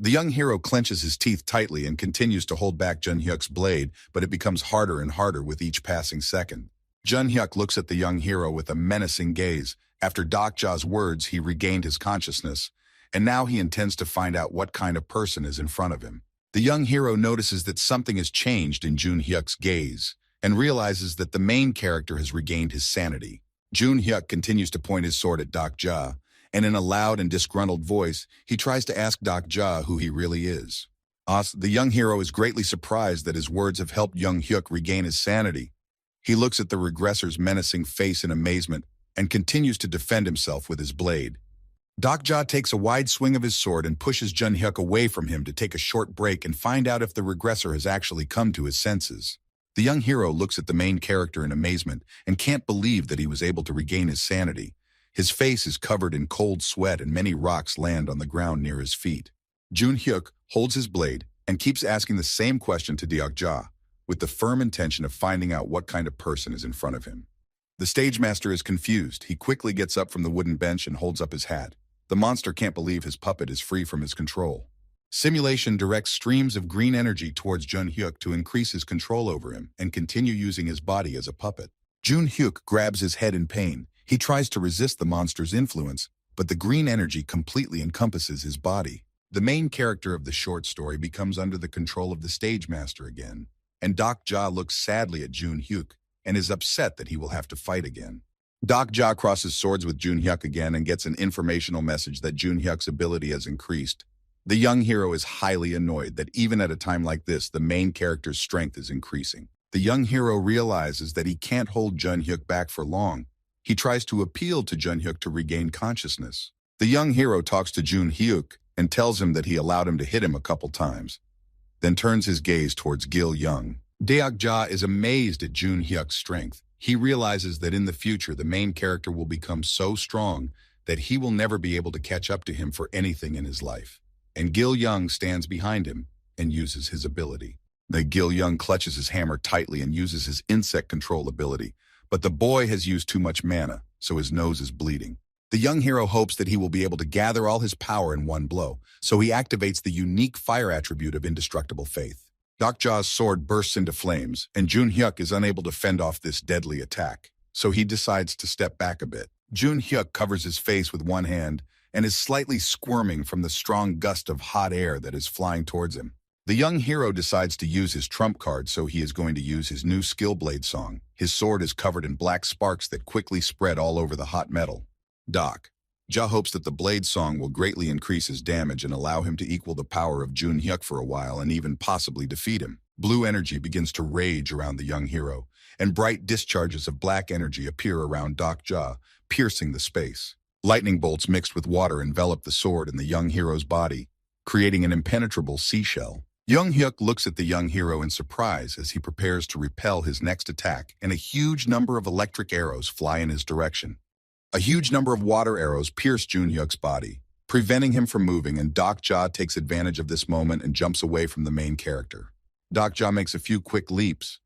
The young hero clenches his teeth tightly and continues to hold back Jun-hyuk's blade, but it becomes harder and harder with each passing second. Jun-hyuk looks at the young hero with a menacing gaze. After Deok-ja's words, he regained his consciousness, and now he intends to find out what kind of person is in front of him. The young hero notices that something has changed in Jun-hyuk's gaze, and realizes that the main character has regained his sanity. Jun-hyuk continues to point his sword at Deok-ja, and in a loud and disgruntled voice, he tries to ask Deok-ja who he really is. The young hero is greatly surprised that his words have helped Jun-hyuk regain his sanity. He looks at the regressor's menacing face in amazement and continues to defend himself with his blade. Deok-ja takes a wide swing of his sword and pushes Jun-hyuk away from him to take a short break and find out if the regressor has actually come to his senses. The young hero looks at the main character in amazement and can't believe that he was able to regain his sanity. His face is covered in cold sweat and many rocks land on the ground near his feet. Jun-hyuk holds his blade and keeps asking the same question to Deok-ja, with the firm intention of finding out what kind of person is in front of him. The stage master is confused. He quickly gets up from the wooden bench and holds up his hat. The monster can't believe his puppet is free from his control. Simulation directs streams of green energy towards Jun-hyuk to increase his control over him and continue using his body as a puppet. Jun-hyuk grabs his head in pain. He tries to resist the monster's influence, but the green energy completely encompasses his body. The main character of the short story becomes under the control of the stage master again, and Doc-ja looks sadly at Jun-hyuk and is upset that he will have to fight again. Doc-ja crosses swords with Jun-hyuk again and gets an informational message that Jun-hyuk's ability has increased. The young hero is highly annoyed that even at a time like this, the main character's strength is increasing. The young hero realizes that he can't hold Jun-hyuk back for long. He tries to appeal to Jun-hyuk to regain consciousness. The young hero talks to Jun-hyuk and tells him that he allowed him to hit him a couple times, then turns his gaze towards Gil-young. Deok-ja is amazed at Jun-hyuk's strength. He realizes that in the future, the main character will become so strong that he will never be able to catch up to him for anything in his life. And Gil-young stands behind him and uses his ability. The Gil-young clutches his hammer tightly and uses his insect control ability, but the boy has used too much mana, so his nose is bleeding. The young hero hopes that he will be able to gather all his power in one blow, so he activates the unique fire attribute of indestructible faith. Doc-ja's sword bursts into flames, and Jun-hyuk is unable to fend off this deadly attack, so he decides to step back a bit. Jun-hyuk covers his face with one hand and is slightly squirming from the strong gust of hot air that is flying towards him. The young hero decides to use his trump card, so he is going to use his new skill blade song. His sword is covered in black sparks that quickly spread all over the hot metal. Doc-ja hopes that the blade song will greatly increase his damage and allow him to equal the power of Jun-hyuk for a while and even possibly defeat him. Blue energy begins to rage around the young hero, and bright discharges of black energy appear around Doc-ja, piercing the space. Lightning bolts mixed with water envelop the sword in the young hero's body, creating an impenetrable seashell. Jun-hyuk looks at the young hero in surprise as he prepares to repel his next attack, and a huge number of electric arrows fly in his direction. A huge number of water arrows pierce Jun-hyuk's body, preventing him from moving, and Doc-ja takes advantage of this moment and jumps away from the main character. Doc-ja makes a few quick leaps,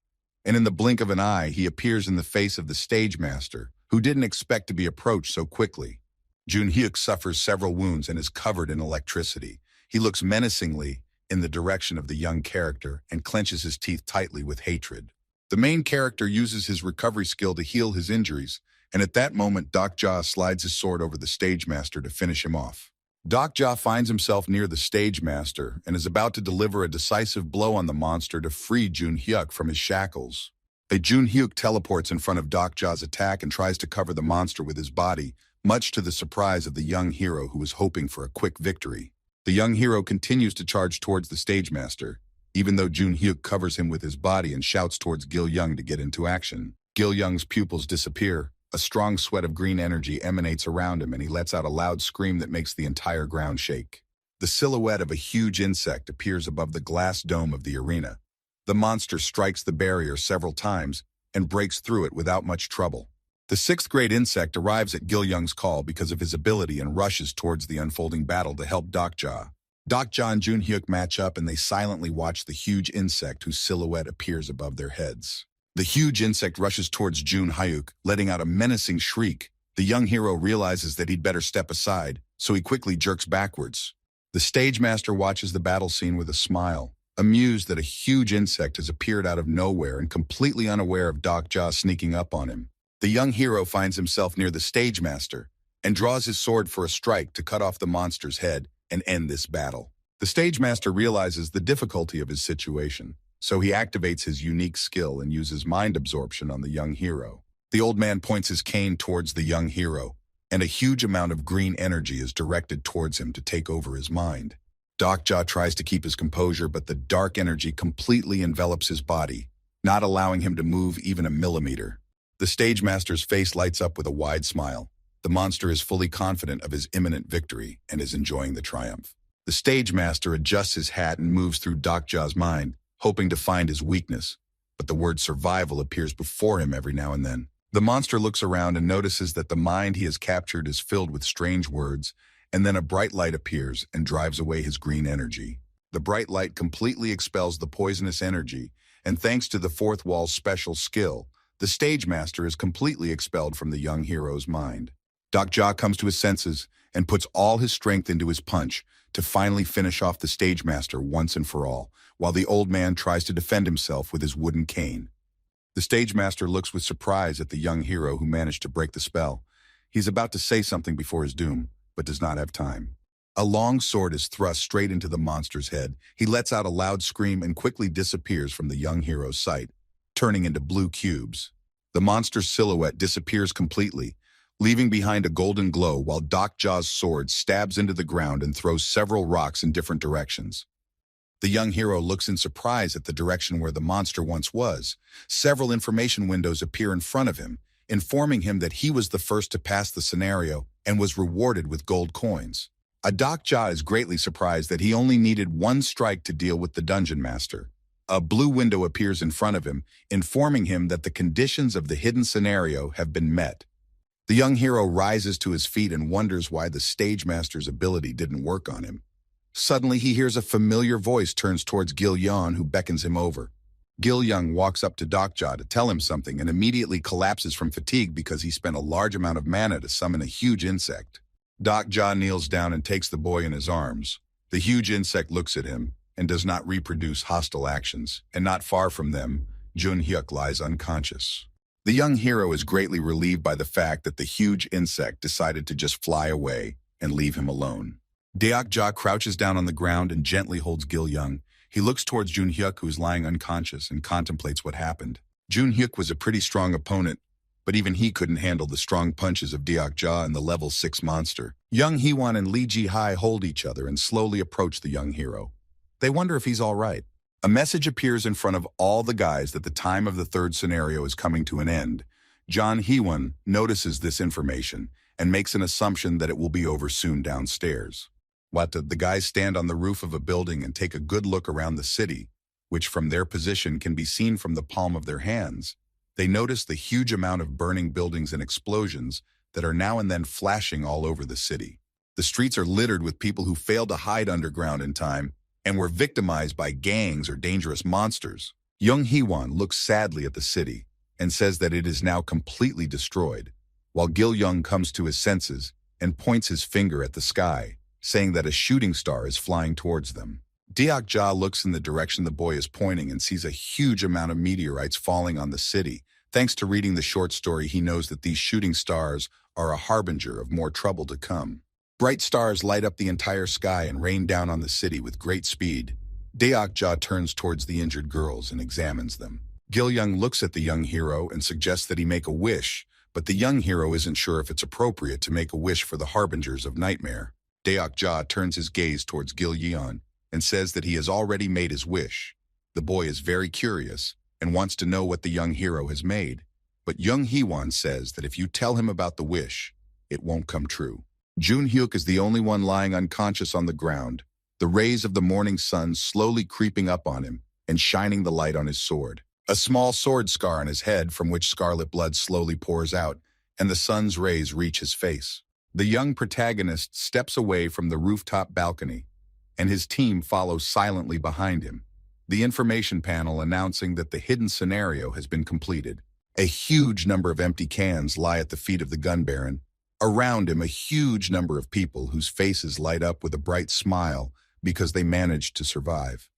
and in the blink of an eye, he appears in the face of the stage master, who didn't expect to be approached so quickly. Jun-hyuk suffers several wounds and is covered in electricity. He looks menacingly in the direction of the young character and clenches his teeth tightly with hatred. The main character uses his recovery skill to heal his injuries, and at that moment, Doc-ja slides his sword over the stage master to finish him off. Doc-ja finds himself near the stage master and is about to deliver a decisive blow on the monster to free Jun-hyuk from his shackles. Jun-hyuk teleports in front of Doc-ja's attack and tries to cover the monster with his body, much to the surprise of the young hero who was hoping for a quick victory. The young hero continues to charge towards the stage master, even though Jun-hyuk covers him with his body and shouts towards Gil-young to get into action. Gil-young's pupils disappear. A strong sweat of green energy emanates around him, and he lets out a loud scream that makes the entire ground shake. The silhouette of a huge insect appears above the glass dome of the arena. The monster strikes the barrier several times and breaks through it without much trouble. The sixth-grade insect arrives at Gil-young's call because of his ability and rushes towards the unfolding battle to help Doc-ja. Doc-ja and Jun-hyuk match up, and they silently watch the huge insect whose silhouette appears above their heads. The huge insect rushes towards Jun-hyuk, letting out a menacing shriek. The young hero realizes that he'd better step aside, so he quickly jerks backwards. The stage master watches the battle scene with a smile, amused that a huge insect has appeared out of nowhere and completely unaware of Doc-ja sneaking up on him. The young hero finds himself near the stage master and draws his sword for a strike to cut off the monster's head and end this battle. The stage master realizes the difficulty of his situation, so he activates his unique skill and uses mind absorption on the young hero. The old man points his cane towards the young hero, and a huge amount of green energy is directed towards him to take over his mind. Doc-ja tries to keep his composure, but the dark energy completely envelops his body, not allowing him to move even a millimeter. The stage master's face lights up with a wide smile. The monster is fully confident of his imminent victory and is enjoying the triumph. The stage master adjusts his hat and moves through Doc-ja's mind, hoping to find his weakness, but the word survival appears before him every now and then. The monster looks around and notices that the mind he has captured is filled with strange words, and then a bright light appears and drives away his green energy. The bright light completely expels the poisonous energy, and thanks to the fourth wall's special skill, the stage master is completely expelled from the young hero's mind. Doc-ja comes to his senses and puts all his strength into his punch, to finally finish off the stage master once and for all, while the old man tries to defend himself with his wooden cane. The stage master looks with surprise at the young hero who managed to break the spell. He's about to say something before his doom, but does not have time. A long sword is thrust straight into the monster's head. He lets out a loud scream and quickly disappears from the young hero's sight, turning into blue cubes. The monster's silhouette disappears completely, leaving behind a golden glow while Doc Jaw's sword stabs into the ground and throws several rocks in different directions. The young hero looks in surprise at the direction where the monster once was. Several information windows appear in front of him, informing him that he was the first to pass the scenario and was rewarded with gold coins. Doc Jaw is greatly surprised that he only needed one strike to deal with the dungeon master. A blue window appears in front of him, informing him that the conditions of the hidden scenario have been met. The young hero rises to his feet and wonders why the stage master's ability didn't work on him. Suddenly, he hears a familiar voice turns towards Gil Yon, who beckons him over. Gil Young walks up to Doc Jaw to tell him something and immediately collapses from fatigue because he spent a large amount of mana to summon a huge insect. Doc Jaw kneels down and takes the boy in his arms. The huge insect looks at him and does not reproduce hostile actions, and not far from them, Jun Hyuk lies unconscious. The young hero is greatly relieved by the fact that the huge insect decided to just fly away and leave him alone. Doc Jaw crouches down on the ground and gently holds Gil Young. He looks towards Jun Hyuk, who is lying unconscious, and contemplates what happened. Jun Hyuk was a pretty strong opponent, but even he couldn't handle the strong punches of Doc Jaw and the level 6 monster. Young Heewon and Lee Ji-hai hold each other and slowly approach the young hero. They wonder if he's all right. A message appears in front of all the guys that the time of the third scenario is coming to an end. John Heewon notices this information and makes an assumption that it will be over soon downstairs. The guys stand on the roof of a building and take a good look around the city, which from their position can be seen from the palm of their hands. They notice the huge amount of burning buildings and explosions that are now and then flashing all over the city. The streets are littered with people who failed to hide underground in time and were victimized by gangs or dangerous monsters. Young Heewon looks sadly at the city and says that it is now completely destroyed, while Gil Young comes to his senses and points his finger at the sky, saying that a shooting star is flying towards them. Doc Jaw looks in the direction the boy is pointing and sees a huge amount of meteorites falling on the city. Thanks to reading the short story, he knows that these shooting stars are a harbinger of more trouble to come. Bright stars light up the entire sky and rain down on the city with great speed. Doc Jaw turns towards the injured girls and examines them. Gil Young looks at the young hero and suggests that he make a wish, but the young hero isn't sure if it's appropriate to make a wish for the harbingers of nightmare. Doc Jaw turns his gaze towards Gil Yeon and says that he has already made his wish. The boy is very curious and wants to know what the young hero has made, but young Heewon says that if you tell him about the wish, it won't come true. Jun Hyuk is the only one lying unconscious on the ground, the rays of the morning sun slowly creeping up on him and shining the light on his sword. A small sword scar on his head from which scarlet blood slowly pours out, and the sun's rays reach his face. The young protagonist steps away from the rooftop balcony, and his team follows silently behind him, the information panel announcing that the hidden scenario has been completed. A huge number of empty cans lie at the feet of the gun baron. Around him, a huge number of people whose faces light up with a bright smile because they managed to survive.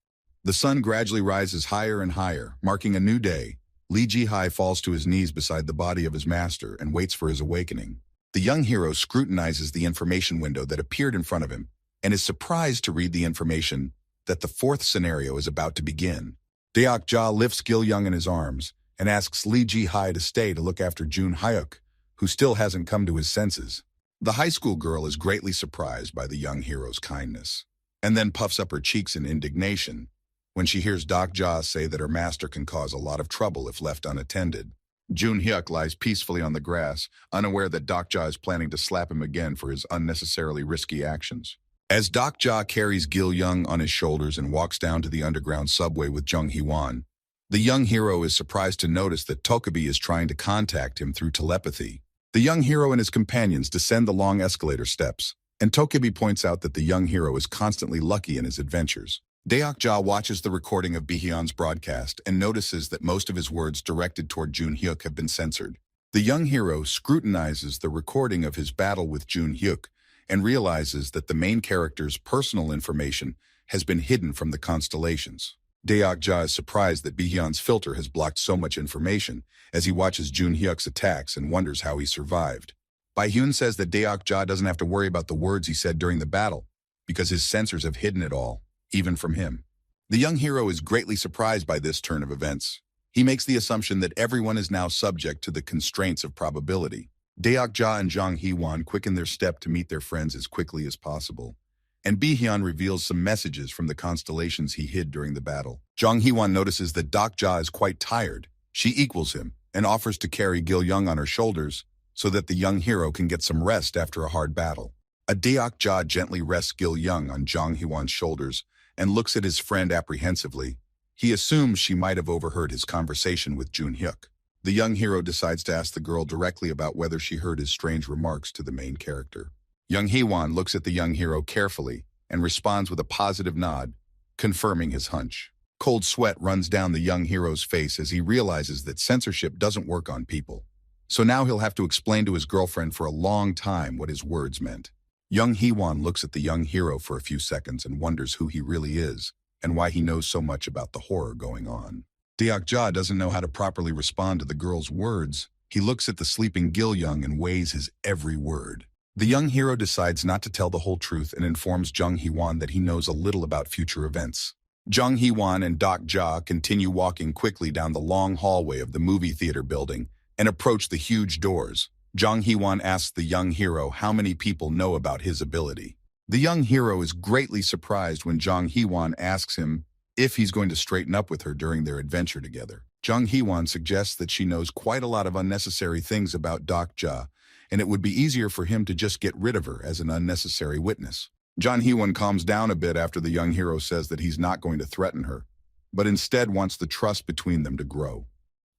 The sun gradually rises higher and higher, marking a new day. Lee Ji-hai falls to his knees beside the body of his master and waits for his awakening. The young hero scrutinizes the information window that appeared in front of him and is surprised to read the information that the fourth scenario is about to begin. Doc Jaw lifts Gil Young in his arms and asks Lee Ji-hai to stay to look after Jun Hyuk, who still hasn't come to his senses. The high school girl is greatly surprised by the young hero's kindness, and then puffs up her cheeks in indignation when she hears Doc Jaw say that her master can cause a lot of trouble if left unattended. Jun Hyuk lies peacefully on the grass, unaware that Doc Jaw is planning to slap him again for his unnecessarily risky actions. As Doc Jaw carries Gil Young on his shoulders and walks down to the underground subway with Jung Hee-won, the young hero is surprised to notice that Tokabi is trying to contact him through telepathy. The young hero and his companions descend the long escalator steps, and Tokabi points out that the young hero is constantly lucky in his adventures. Doc Jaw watches the recording of Baehyun's broadcast and notices that most of his words directed toward Jun Hyuk have been censored. The young hero scrutinizes the recording of his battle with Jun Hyuk and realizes that the main character's personal information has been hidden from the constellations. Deok-ja is surprised that Bi-hyun's filter has blocked so much information as he watches Jun-hyuk's attacks and wonders how he survived. Bi-hyun says that Deok-ja doesn't have to worry about the words he said during the battle because his sensors have hidden it all, even from him. The young hero is greatly surprised by this turn of events. He makes the assumption that everyone is now subject to the constraints of probability. Deok-ja and Jang Hee-won quicken their step to meet their friends as quickly as possible. And Bi-hyun reveals some messages from the constellations he hid during the battle. Jang Hee-won notices that Deok-ja is quite tired. She equals him and offers to carry Gil-young on her shoulders so that the young hero can get some rest after a hard battle. Deok-ja gently rests Gil-young on Jang Hee-won's shoulders and looks at his friend apprehensively. He assumes she might have overheard his conversation with Jun-hyuk. The young hero decides to ask the girl directly about whether she heard his strange remarks to the main character. Jang Hee-won looks at the young hero carefully and responds with a positive nod, confirming his hunch. Cold sweat runs down the young hero's face as he realizes that censorship doesn't work on people. So now he'll have to explain to his girlfriend for a long time what his words meant. Jang Hee-won looks at the young hero for a few seconds and wonders who he really is and why he knows so much about the horror going on. Deok-ja doesn't know how to properly respond to the girl's words. He looks at the sleeping Gil-young and weighs his every word. The young hero decides not to tell the whole truth and informs Jang Hee-won that he knows a little about future events. Jang Hee-won and Deok-ja continue walking quickly down the long hallway of the movie theater building and approach the huge doors. Jang Hee-won asks the young hero how many people know about his ability. The young hero is greatly surprised when Jang Hee-won asks him if he's going to straighten up with her during their adventure together. Jang Hee-won suggests that she knows quite a lot of unnecessary things about Deok-ja, and it would be easier for him to just get rid of her as an unnecessary witness. Jang Hee-won calms down a bit after the young hero says that he's not going to threaten her, but instead wants the trust between them to grow.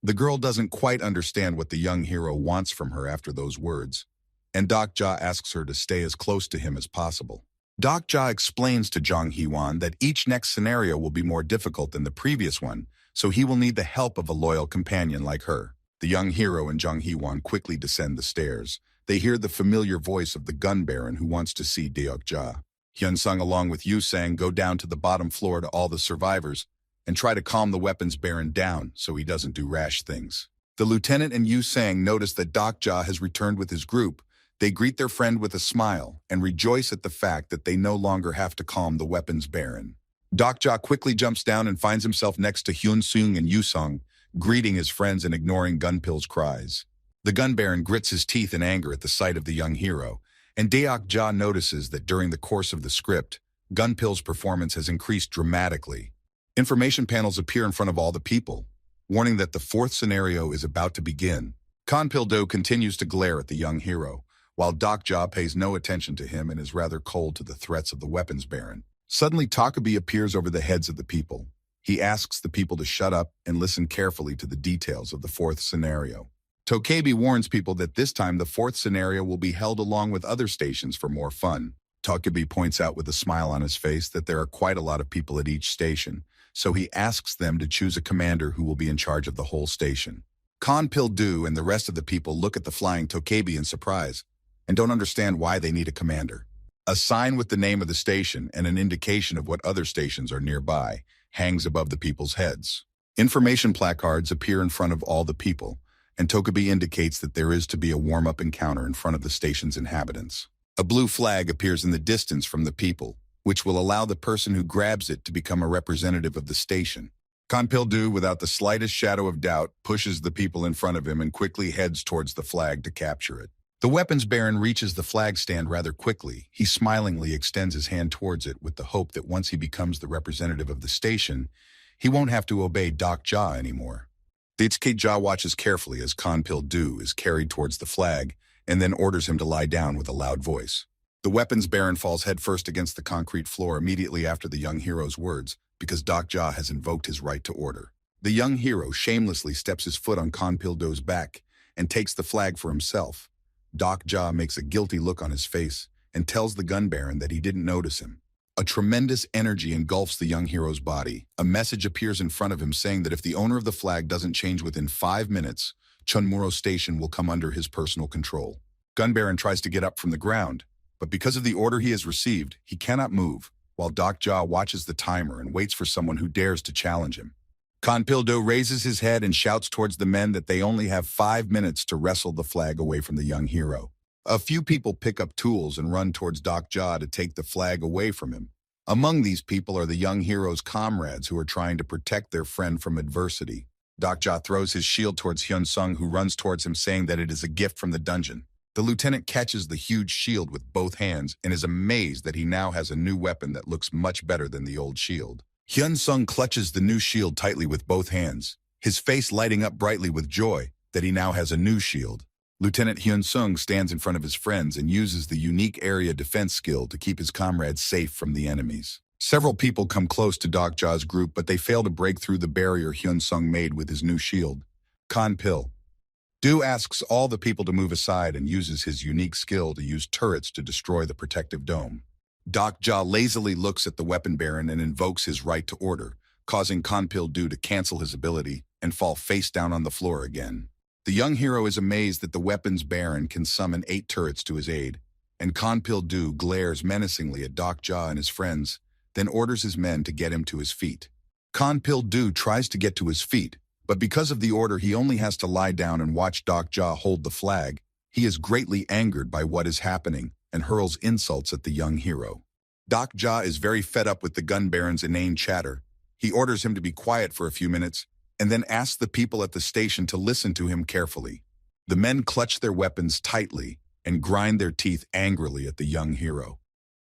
The girl doesn't quite understand what the young hero wants from her after those words, and Deok-ja asks her to stay as close to him as possible. Deok-ja explains to Jang Hee-won that each next scenario will be more difficult than the previous one, so he will need the help of a loyal companion like her. The young hero and Jang Hee-won quickly descend the stairs. They hear the familiar voice of the gun baron who wants to see Deok-ja. Hyun-sung along with Yu-sang go down to the bottom floor to all the survivors and try to calm the weapons baron down so he doesn't do rash things. The lieutenant and Yu-sang notice that Deok-ja has returned with his group. They greet their friend with a smile and rejoice at the fact that they no longer have to calm the weapons baron. Deok-ja quickly jumps down and finds himself next to Hyun-sung and Yu-sung, greeting his friends and ignoring Gunpil's cries. The gun baron grits his teeth in anger at the sight of the young hero, and Deok-ja notices that during the course of the script, Gunpil's performance has increased dramatically. Information panels appear in front of all the people, warning that the fourth scenario is about to begin. Gunpil-do continues to glare at the young hero, while Deok-ja pays no attention to him and is rather cold to the threats of the weapons baron. Suddenly, Takabe appears over the heads of the people. He asks the people to shut up and listen carefully to the details of the fourth scenario. Takabe warns people that this time the fourth scenario will be held along with other stations for more fun. Takabe points out with a smile on his face that there are quite a lot of people at each station, so he asks them to choose a commander who will be in charge of the whole station. Gunpil-do and the rest of the people look at the flying Takabe in surprise and don't understand why they need a commander. A sign with the name of the station and an indication of what other stations are nearby hangs above the people's heads. Information placards appear in front of all the people, and Takabe indicates that there is to be a warm-up encounter in front of the station's inhabitants. A blue flag appears in the distance from the people, which will allow the person who grabs it to become a representative of the station. Gunpil-do, without the slightest shadow of doubt, pushes the people in front of him and quickly heads towards the flag to capture it. The weapons baron reaches the flag stand rather quickly. He smilingly extends his hand towards it with the hope that once he becomes the representative of the station, he won't have to obey Deok-ja anymore. Deok-ja watches carefully as Gunpil-do is carried towards the flag and then orders him to lie down with a loud voice. The weapons baron falls headfirst against the concrete floor immediately after the young hero's words because Deok-ja has invoked his right to order. The young hero shamelessly steps his foot on Gunpil-do's back and takes the flag for himself. Deok-ja makes a guilty look on his face and tells the gun baron that he didn't notice him. A tremendous energy engulfs the young hero's body. A message appears in front of him saying that if the owner of the flag doesn't change within 5 minutes, Chunmuro Station will come under his personal control. Gun baron tries to get up from the ground, But because of the order he has received, he cannot move, while Dak Ja watches the timer and waits for someone who dares to challenge him. Konpil-do raises his head and shouts towards the men that they only have 5 minutes to wrestle the flag away from the young hero. A few people pick up tools and run towards Dak Ja to take the flag away from him. Among these people are the young hero's comrades who are trying to protect their friend from adversity. Dak Ja throws his shield towards Hyun Sung, who runs towards him saying that it is a gift from the dungeon. The lieutenant catches the huge shield with both hands and is amazed that he now has a new weapon that looks much better than the old shield. Hyun Sung clutches the new shield tightly with both hands, his face lighting up brightly with joy that he now has a new shield. Lieutenant Hyun Sung stands in front of his friends and uses the unique area defense skill to keep his comrades safe from the enemies. Several people come close to Dak Ja's group, but they fail to break through the barrier Hyun Sung made with his new shield. Konpil-do asks all the people to move aside and uses his unique skill to use turrets to destroy the protective dome. Dak Ja lazily looks at the weapon baron and invokes his right to order, causing Konpil-do to cancel his ability and fall face down on the floor again. The young hero is amazed that the weapons baron can summon 8 turrets to his aid, and Konpil-do glares menacingly at Dak Ja and his friends, then orders his men to get him to his feet. Konpil-do tries to get to his feet, but because of the order he only has to lie down and watch Dak Ja hold the flag. He is greatly angered by what is happening and hurls insults at the young hero. Dak Ja is very fed up with the gun baron's inane chatter. He orders him to be quiet for a few minutes, and then asks the people at the station to listen to him carefully. The men clutch their weapons tightly and grind their teeth angrily at the young hero.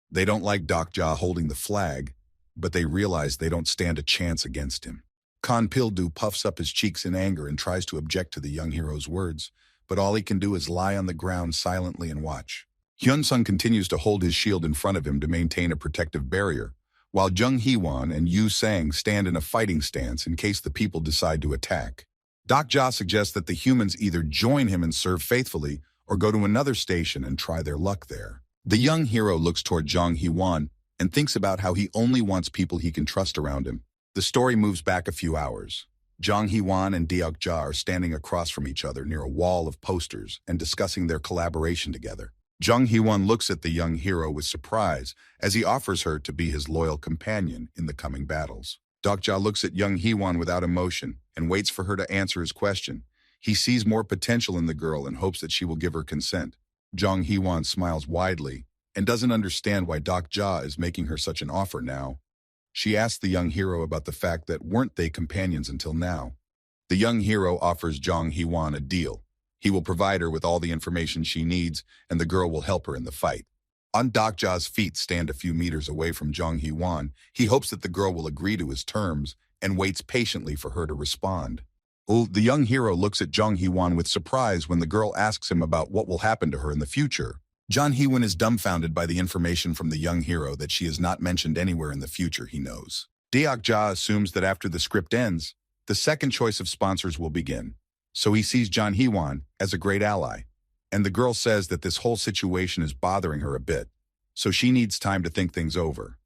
They don't like Dak Ja holding the flag, but they realize they don't stand a chance against him. Konpil-do puffs up his cheeks in anger and tries to object to the young hero's words, but all he can do is lie on the ground silently and watch. Hyun Sung continues to hold his shield in front of him to maintain a protective barrier, while Jung Hee-won and Yu Sang stand in a fighting stance in case the people decide to attack. Dak Ja suggests that the humans either join him and serve faithfully or go to another station and try their luck there. The young hero looks toward Jung Hee-won and thinks about how he only wants people he can trust around him. The story moves back a few hours. Jung Hee-won and Deok Ja are standing across from each other near a wall of posters and discussing their collaboration together. Jung Hee-won looks at the young hero with surprise as he offers her to be his loyal companion in the coming battles. Dak Ja looks at Jung Hee-won without emotion and waits for her to answer his question. He sees more potential in the girl and hopes that she will give her consent. Jung Hee-won smiles widely and doesn't understand why Dak Ja is making her such an offer now. She asks the young hero about the fact that weren't they companions until now. The young hero offers Jung Hee-won a deal. He will provide her with all the information she needs, and the girl will help her in the fight. On Dak Ja's feet stand a few meters away from Jung Hee-won. He hopes that the girl will agree to his terms and waits patiently for her to respond. The young hero looks at Jung Hee-won with surprise when the girl asks him about what will happen to her in the future. Jung Hee-won is dumbfounded by the information from the young hero that she is not mentioned anywhere in the future he knows. Deok Ja assumes that after the script ends, the second choice of sponsors will begin. So he sees Jung Hee-won as a great ally, and the girl says that this whole situation is bothering her a bit, so she needs time to think things over.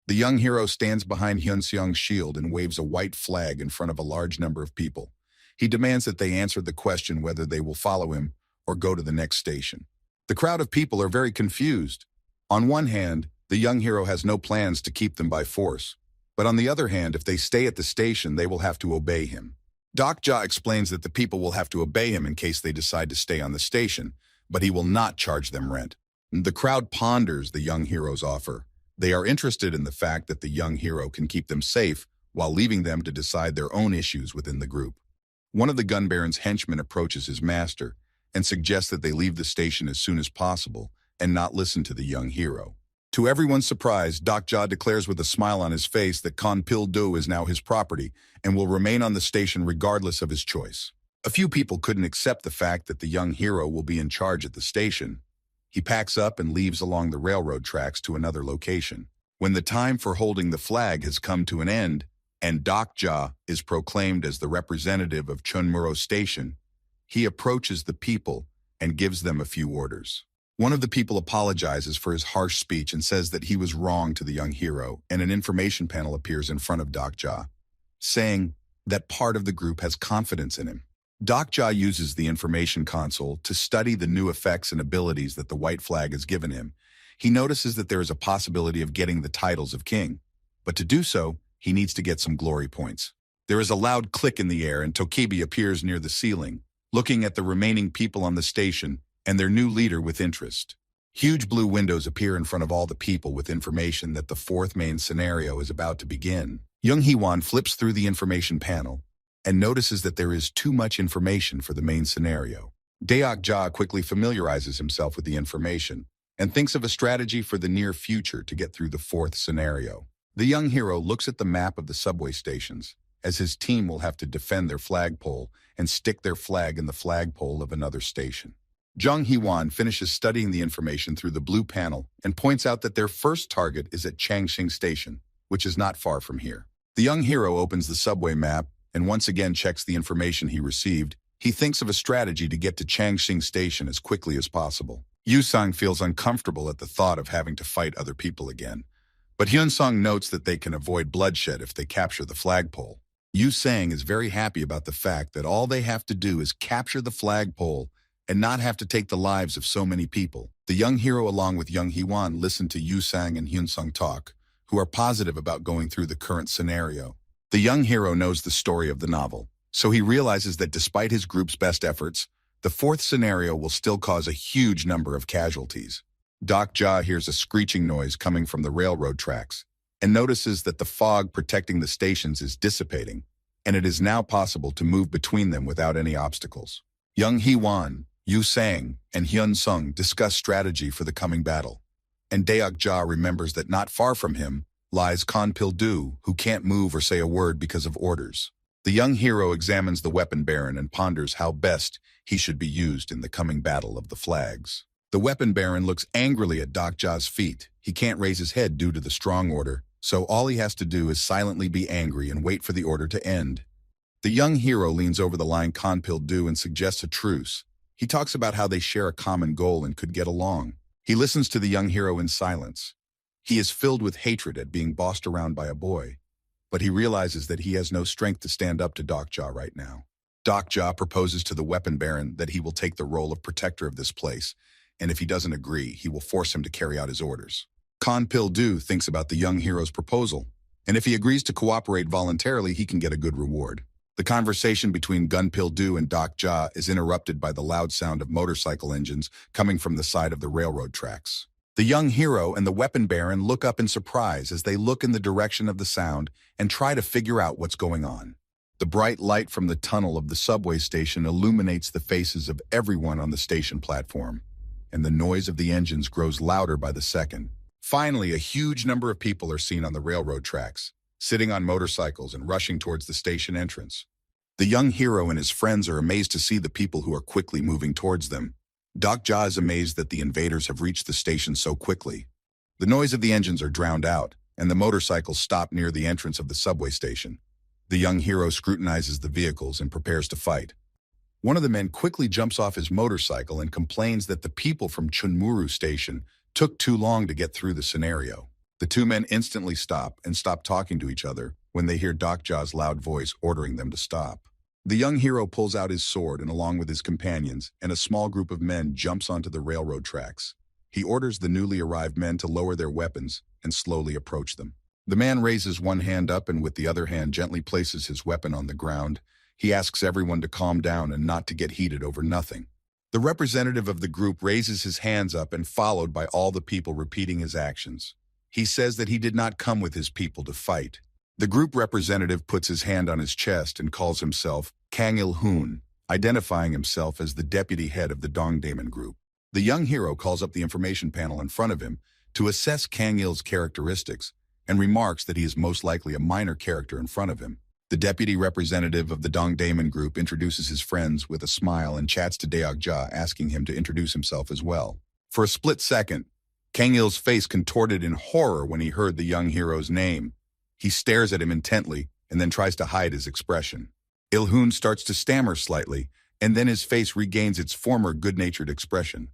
The young hero stands behind Hyun Seong's shield and waves a white flag in front of a large number of people. He demands that they answer the question whether they will follow him or go to the next station. The crowd of people are very confused. On one hand, the young hero has no plans to keep them by force, but on the other hand, if they stay at the station, they will have to obey him. Dak Ja explains that the people will have to obey him in case they decide to stay on the station, but he will not charge them rent. The crowd ponders the young hero's offer. They are interested in the fact that the young hero can keep them safe while leaving them to decide their own issues within the group. One of the gun baron's henchmen approaches his master and suggests that they leave the station as soon as possible and not listen to the young hero. To everyone's surprise, Dak Ja declares with a smile on his face that Konpil-do is now his property and will remain on the station regardless of his choice. A few people couldn't accept the fact that the young hero will be in charge at the station. He packs up and leaves along the railroad tracks to another location. When the time for holding the flag has come to an end, and Dak Ja is proclaimed as the representative of Chunmuro Station, he approaches the people and gives them a few orders. One of the people apologizes for his harsh speech and says that he was wrong to the young hero, and an information panel appears in front of Dak Ja, saying that part of the group has confidence in him. Dak Ja uses the information console to study the new effects and abilities that the white flag has given him. he notices that there is a possibility of getting the titles of king. But to do so, he needs to get some glory points. There is a loud click in the air and Tokibi appears near the ceiling, looking at the remaining people on the station and their new leader with interest. Huge blue windows appear in front of all the people with information that the fourth main scenario is about to begin. Young Hee-won flips through the information panel and notices that there is too much information for the main scenario. Deok-ja quickly familiarizes himself with the information and thinks of a strategy for the near future to get through the fourth scenario. The young hero looks at the map of the subway stations, as his team will have to defend their flagpole and stick their flag in the flagpole of another station. Jung Hee-won finishes studying the information through the blue panel and points out that their first target is at Changxing Station, which is not far from here. The young hero opens the subway map and once again checks the information he received. He thinks of a strategy to get to Changxing Station as quickly as possible. Yu-sang feels uncomfortable at the thought of having to fight other people again, but Hyun-sung notes that they can avoid bloodshed if they capture the flagpole. Yu-sang is very happy about the fact that all they have to do is capture the flagpole and not have to take the lives of so many people. The young hero along with Young Hee-won listen to Yu-sang and Hyun-sung talk, who are positive about going through the current scenario. The young hero knows the story of the novel, so he realizes that despite his group's best efforts, the fourth scenario will still cause a huge number of casualties. Deok-ja hears a screeching noise coming from the railroad tracks and notices that the fog protecting the stations is dissipating, and it is now possible to move between them without any obstacles. Young Hee-won, Yu-sang, and Hyun-sung discuss strategy for the coming battle, and Deok-ja remembers that not far from him lies Kon Pil-do, who can't move or say a word because of orders. The young hero examines the weapon baron and ponders how best he should be used in the coming battle of the flags. The weapon baron looks angrily at Deok-ja's feet. He can't raise his head due to the strong order, so all he has to do is silently be angry and wait for the order to end. The young hero leans over the line Kon Pil-do and suggests a truce. He talks about how they share a common goal and could get along. He listens to the young hero in silence. He is filled with hatred at being bossed around by a boy, but he realizes that he has no strength to stand up to Deok-ja right now. Deok-ja proposes to the weapon baron that he will take the role of protector of this place, and if he doesn't agree, he will force him to carry out his orders. Kon Pil-do thinks about the young hero's proposal, and if he agrees to cooperate voluntarily, he can get a good reward. The conversation between Gun Pil-do and Deok-ja is interrupted by the loud sound of motorcycle engines coming from the side of the railroad tracks. The young hero and the weapon baron look up in surprise as they look in the direction of the sound and try to figure out what's going on. The bright light from the tunnel of the subway station illuminates the faces of everyone on the station platform, and the noise of the engines grows louder by the second. Finally, a huge number of people are seen on the railroad tracks, sitting on motorcycles and rushing towards the station entrance. The young hero and his friends are amazed to see the people who are quickly moving towards them. Deok-ja is amazed that the invaders have reached the station so quickly. The noise of the engines are drowned out, and the motorcycles stop near the entrance of the subway station. The young hero scrutinizes the vehicles and prepares to fight. One of the men quickly jumps off his motorcycle and complains that the people from Chunmuru Station took too long to get through the scenario. The two men instantly stop talking to each other when they hear Deok-ja's loud voice ordering them to stop. The young hero pulls out his sword and along with his companions and a small group of men jumps onto the railroad tracks. He orders the newly arrived men to lower their weapons and slowly approach them. The man raises one hand up and with the other hand gently places his weapon on the ground. He asks everyone to calm down and not to get heated over nothing. The representative of the group raises his hands up and followed by all the people repeating his actions. He says that he did not come with his people to fight. The group representative puts his hand on his chest and calls himself Kang Il-hoon, identifying himself as the deputy head of the Dongdaemun group. The young hero calls up the information panel in front of him to assess Kang Il's characteristics and remarks that he is most likely a minor character in front of him. The deputy representative of the Dongdaemun group introduces his friends with a smile and chats to Deok-ja, asking him to introduce himself as well. For a split second, Kang Il's face contorted in horror when he heard the young hero's name. He stares at him intently and then tries to hide his expression. Il-hoon starts to stammer slightly, and then his face regains its former good-natured expression.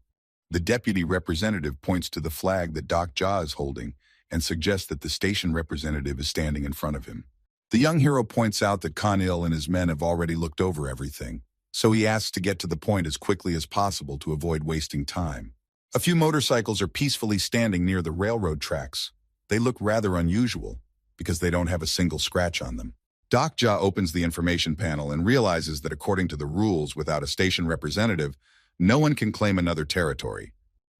The deputy representative points to the flag that Deok-ja is holding and suggests that the station representative is standing in front of him. The young hero points out that Kon Il and his men have already looked over everything, so he asks to get to the point as quickly as possible to avoid wasting time. A few motorcycles are peacefully standing near the railroad tracks. They look rather unusual because they don't have a single scratch on them. Doc Ja opens the information panel and realizes that according to the rules, without a station representative, no one can claim another territory.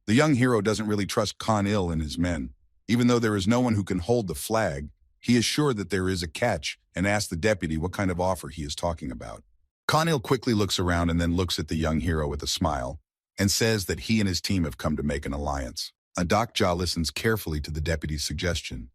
The young hero doesn't really trust Kan-il and his men. Even though there is no one who can hold the flag, he is sure that there is a catch and asks the deputy what kind of offer he is talking about. Kan-il quickly looks around and then looks at the young hero with a smile and says that he and his team have come to make an alliance. Doc Ja listens carefully to the deputy's suggestion.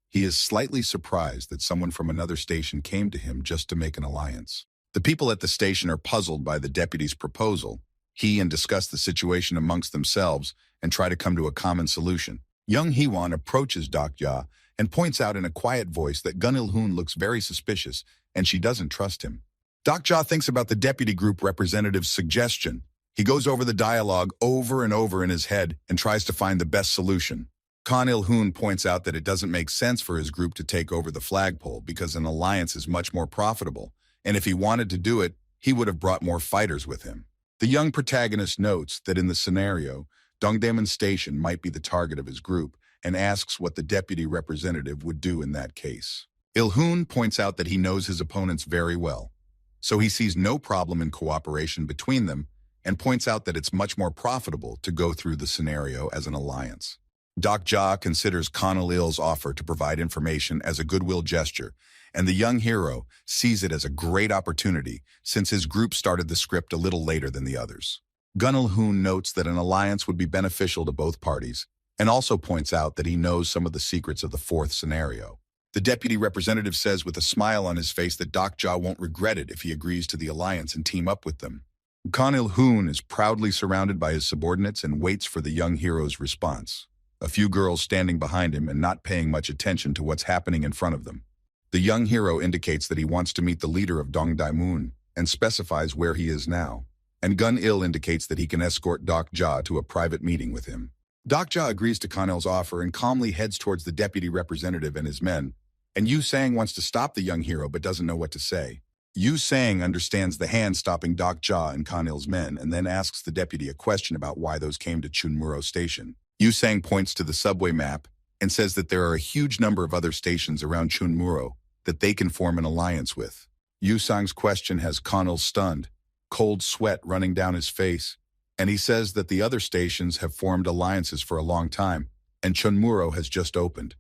He is slightly surprised that someone from another station came to him just to make an alliance. The people at the station are puzzled by the deputy's proposal. He and discuss the situation amongst themselves and try to come to a common solution. Young Hee-won approaches Doc Ja and points out in a quiet voice that Gun-il-hoon looks very suspicious and she doesn't trust him. Doc Ja thinks about the deputy group representative's suggestion. He goes over the dialogue over and over in his head and tries to find the best solution. Kan-il-hoon points out that it doesn't make sense for his group to take over the flagpole because an alliance is much more profitable, and if he wanted to do it, he would have brought more fighters with him. The young protagonist notes that in the scenario, Dongdaemun Station might be the target of his group and asks what the deputy representative would do in that case. Il-hoon points out that he knows his opponents very well, so he sees no problem in cooperation between them and points out that it's much more profitable to go through the scenario as an alliance. Doc Ja considers Kan-il's offer to provide information as a goodwill gesture, and the young hero sees it as a great opportunity since his group started the script a little later than the others. Gun-il-hoon notes that an alliance would be beneficial to both parties and also points out that he knows some of the secrets of the fourth scenario. The deputy representative says with a smile on his face that Doc Ja won't regret it if he agrees to the alliance and team up with them. Kan-il-hoon is proudly surrounded by his subordinates and waits for the young hero's response. A few girls standing behind him and not paying much attention to what's happening in front of them. The young hero indicates that he wants to meet the leader of Dongdaemun and specifies where he is now. And Gun-il indicates that he can escort Doc Ja to a private meeting with him. Doc Ja agrees to Kan-il's offer and calmly heads towards the deputy representative and his men. And Yu Sang wants to stop the young hero but doesn't know what to say. Yu Sang understands the hand stopping Doc Ja and Kan-il's men and then asks the deputy a question about why those came to Chunmuro Station. Yu Sang points to the subway map and says that there are a huge number of other stations around Chunmuro that they can form an alliance with. Yu Sang's question has Kan-il stunned, cold sweat running down his face, and he says that the other stations have formed alliances for a long time, and Chunmuro has just opened.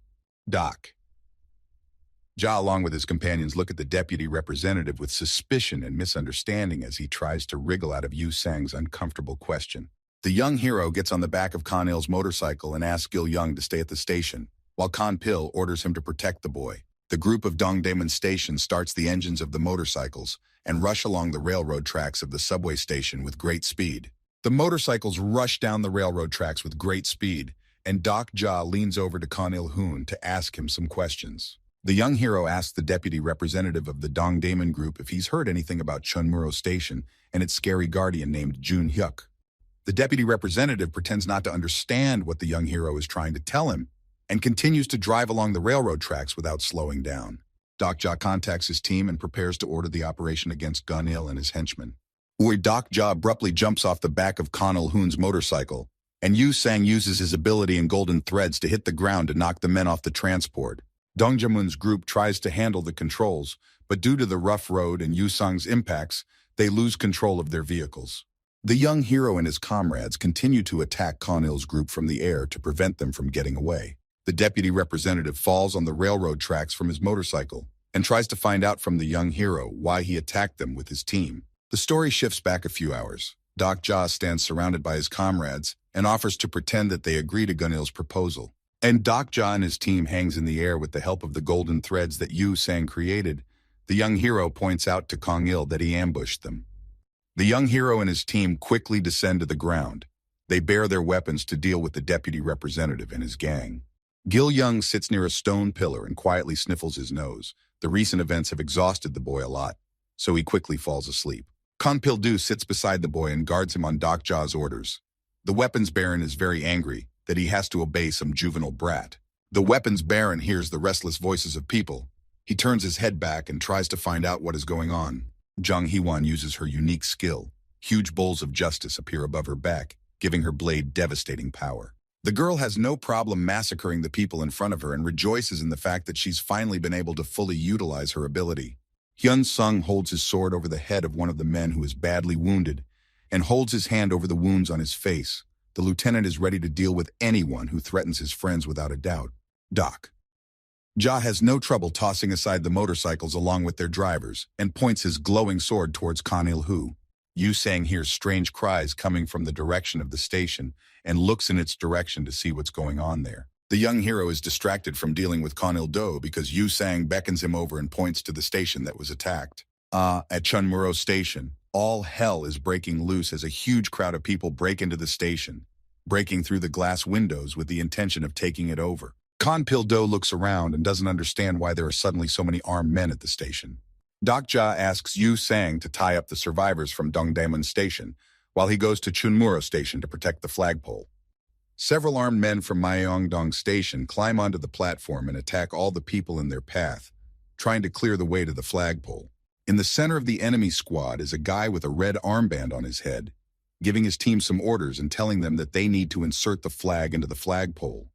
Doc Ja, along with his companions, look at the deputy representative with suspicion and misunderstanding as he tries to wriggle out of Yu Sang's uncomfortable question. The young hero gets on the back of Kan-il's motorcycle and asks Gil Young to stay at the station, while Kan-pil orders him to protect the boy. The group of Dongdaemun Station starts the engines of the motorcycles and rush along the railroad tracks of the subway station with great speed. The motorcycles rush down the railroad tracks with great speed, and Doc Ja leans over to Kan-il-hoon to ask him some questions. The young hero asks the deputy representative of the Dongdaemun group if he's heard anything about Chunmuro Station and its scary guardian named Jun Hyuk. The deputy representative pretends not to understand what the young hero is trying to tell him and continues to drive along the railroad tracks without slowing down. Doc Ja contacts his team and prepares to order the operation against Gun-il and his henchmen. Doc Ja abruptly jumps off the back of Kan-il-hoon's motorcycle, and Yu Sang uses his ability in golden threads to hit the ground to knock the men off the transport. Dongjamun's group tries to handle the controls, but due to the rough road and Yu Sang's impacts, they lose control of their vehicles. The young hero and his comrades continue to attack Kan-il's group from the air to prevent them from getting away. The deputy representative falls on the railroad tracks from his motorcycle and tries to find out from the young hero why he attacked them with his team. The story shifts back a few hours. Doc Ja stands surrounded by his comrades and offers to pretend that they agree to Gun-il's proposal. And Doc Ja and his team hangs in the air with the help of the golden threads that Yu Sang created. The young hero points out to Kang-il that he ambushed them. The young hero and his team quickly descend to the ground. They bare their weapons to deal with the deputy representative and his gang. Gil Young sits near a stone pillar and quietly sniffles his nose. The recent events have exhausted the boy a lot, so he quickly falls asleep. Kan-pil-do sits beside the boy and guards him on Doc Ja's orders. The weapons baron is very angry that he has to obey some juvenile brat. The weapons baron hears the restless voices of people. He turns his head back and tries to find out what is going on. Jung Hee-won uses her unique skill. Huge bowls of justice appear above her back, giving her blade devastating power. The girl has no problem massacring the people in front of her and rejoices in the fact that she's finally been able to fully utilize her ability. Hyun Sung holds his sword over the head of one of the men who is badly wounded and holds his hand over the wounds on his face. The lieutenant is ready to deal with anyone who threatens his friends without a doubt. Doc. Ja has no trouble tossing aside the motorcycles along with their drivers and points his glowing sword towards Kan Il-hu. Yu Sang hears strange cries coming from the direction of the station and looks in its direction to see what's going on there. The young hero is distracted from dealing with Kan Il-do because Yu Sang beckons him over and points to the station that was attacked. At Chunmuro Station, all hell is breaking loose as a huge crowd of people break into the station, breaking through the glass windows with the intention of taking it over. Kan Il-do looks around and doesn't understand why there are suddenly so many armed men at the station. Doc Ja asks Yu Sang to tie up the survivors from Dongdaemun Station, while he goes to Chunmuro Station to protect the flagpole. Several armed men from Myeongdong Station climb onto the platform and attack all the people in their path, trying to clear the way to the flagpole. In the center of the enemy squad is a guy with a red armband on his head, giving his team some orders and telling them that they need to insert the flag into the flagpole.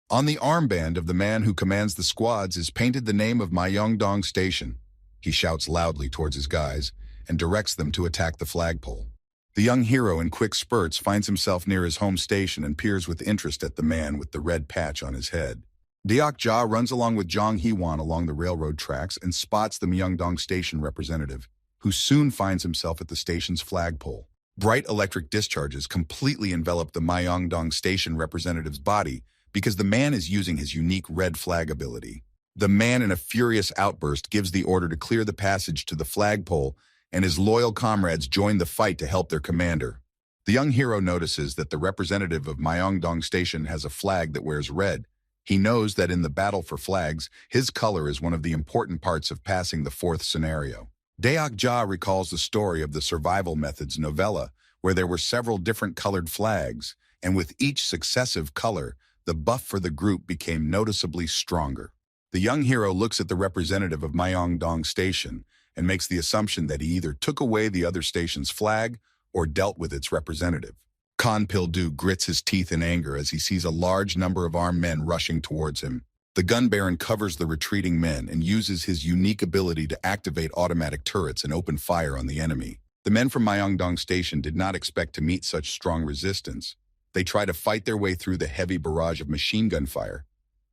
On the armband of the man who commands the squads is painted the name of Myeongdong Station. He shouts loudly towards his guys and directs them to attack the flagpole. The young hero in quick spurts finds himself near his home station and peers with interest at the man with the red patch on his head. Deok Ja runs along with Jong Hee-won along the railroad tracks and spots the Myeongdong Station representative, who soon finds himself at the station's flagpole. Bright electric discharges completely envelop the Myeongdong Station representative's body because the man is using his unique red flag ability. The man in a furious outburst gives the order to clear the passage to the flagpole, and his loyal comrades join the fight to help their commander. The young hero notices that the representative of Myeongdong Station has a flag that wears red. He knows that in the battle for flags, his color is one of the important parts of passing the fourth scenario. Deok Ja recalls the story of the Survival Methods novella, where there were several different colored flags, and with each successive color, the buff for the group became noticeably stronger. The young hero looks at the representative of Myeongdong Station and makes the assumption that he either took away the other station's flag or dealt with its representative. Kan Il-do grits his teeth in anger as he sees a large number of armed men rushing towards him. The gun baron covers the retreating men and uses his unique ability to activate automatic turrets and open fire on the enemy. The men from Myeongdong Station did not expect to meet such strong resistance. They try to fight their way through the heavy barrage of machine gun fire,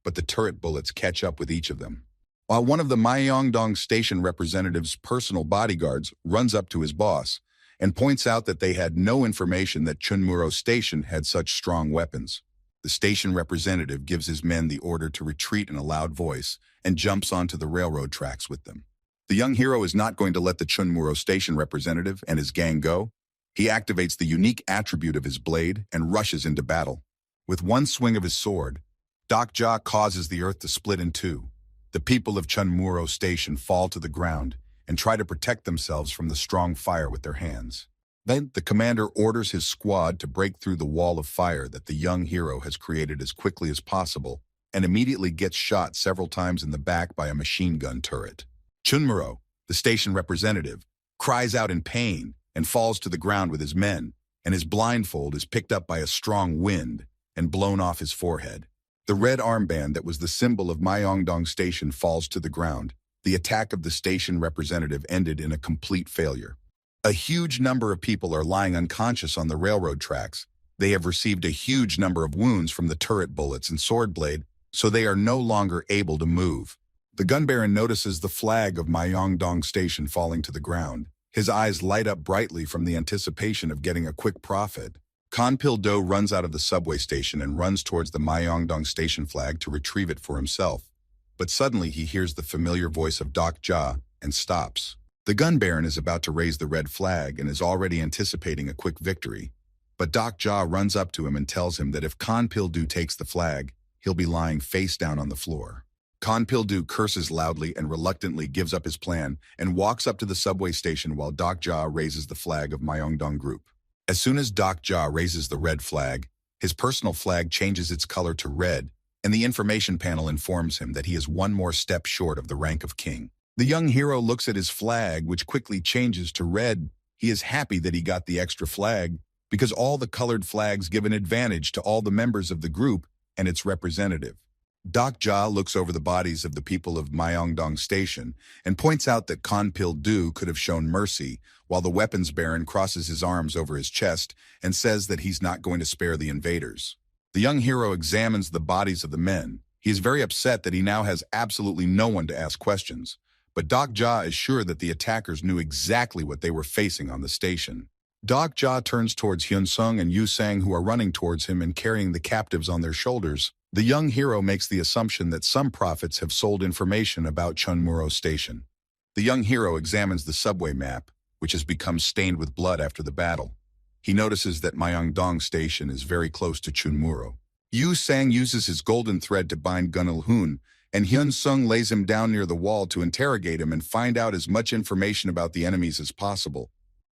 but the turret bullets catch up with each of them. While one of the Myeongdong Station representative's personal bodyguards runs up to his boss and points out that they had no information that Chunmuro Station had such strong weapons. The station representative gives his men the order to retreat in a loud voice and jumps onto the railroad tracks with them. The young hero is not going to let the Chunmuro Station representative and his gang go. He activates the unique attribute of his blade and rushes into battle. With one swing of his sword, Doc Ja causes the earth to split in two. The people of Chunmuro Station fall to the ground and try to protect themselves from the strong fire with their hands. Then the commander orders his squad to break through the wall of fire that the young hero has created as quickly as possible and immediately gets shot several times in the back by a machine gun turret. Chunmuro, the station representative, cries out in pain and falls to the ground with his men, and his blindfold is picked up by a strong wind and blown off his forehead. The red armband that was the symbol of Myeongdong Station falls to the ground. The attack of the station representative ended in a complete failure. A huge number of people are lying unconscious on the railroad tracks. They have received a huge number of wounds from the turret bullets and sword blade, so they are no longer able to move. The gun baron notices the flag of Myeongdong Station falling to the ground. His eyes light up brightly from the anticipation of getting a quick profit. Kan Il-do runs out of the subway station and runs towards the Myeongdong Station flag to retrieve it for himself. But suddenly he hears the familiar voice of Doc Ja and stops. The gun baron is about to raise the red flag and is already anticipating a quick victory. But Doc Ja runs up to him and tells him that if Kan Il-do takes the flag, he'll be lying face down on the floor. Kan Il-do curses loudly and reluctantly gives up his plan and walks up to the subway station while Doc Ja raises the flag of Myeongdong Group. As soon as Doc Ja raises the red flag, his personal flag changes its color to red, and the information panel informs him that he is one more step short of the rank of king. The young hero looks at his flag, which quickly changes to red. He is happy that he got the extra flag, because all the colored flags give an advantage to all the members of the group and its representative. Doc Ja looks over the bodies of the people of Myeongdong Station and points out that Kon Pil-do could have shown mercy, while the weapons baron crosses his arms over his chest and says that he's not going to spare the invaders. The young hero examines the bodies of the men. He is very upset that he now has absolutely no one to ask questions, but Doc Ja is sure that the attackers knew exactly what they were facing on the station. Doc Ja turns towards Hyun Sung and Yu Sang, who are running towards him and carrying the captives on their shoulders. The young hero makes the assumption that some prophets have sold information about Chunmuro Station. The young hero examines the subway map, which has become stained with blood after the battle. He notices that Myeongdong Station is very close to Chunmuro. Yu Sang uses his golden thread to bind Gunil Hoon, and Hyun Sung lays him down near the wall to interrogate him and find out as much information about the enemies as possible.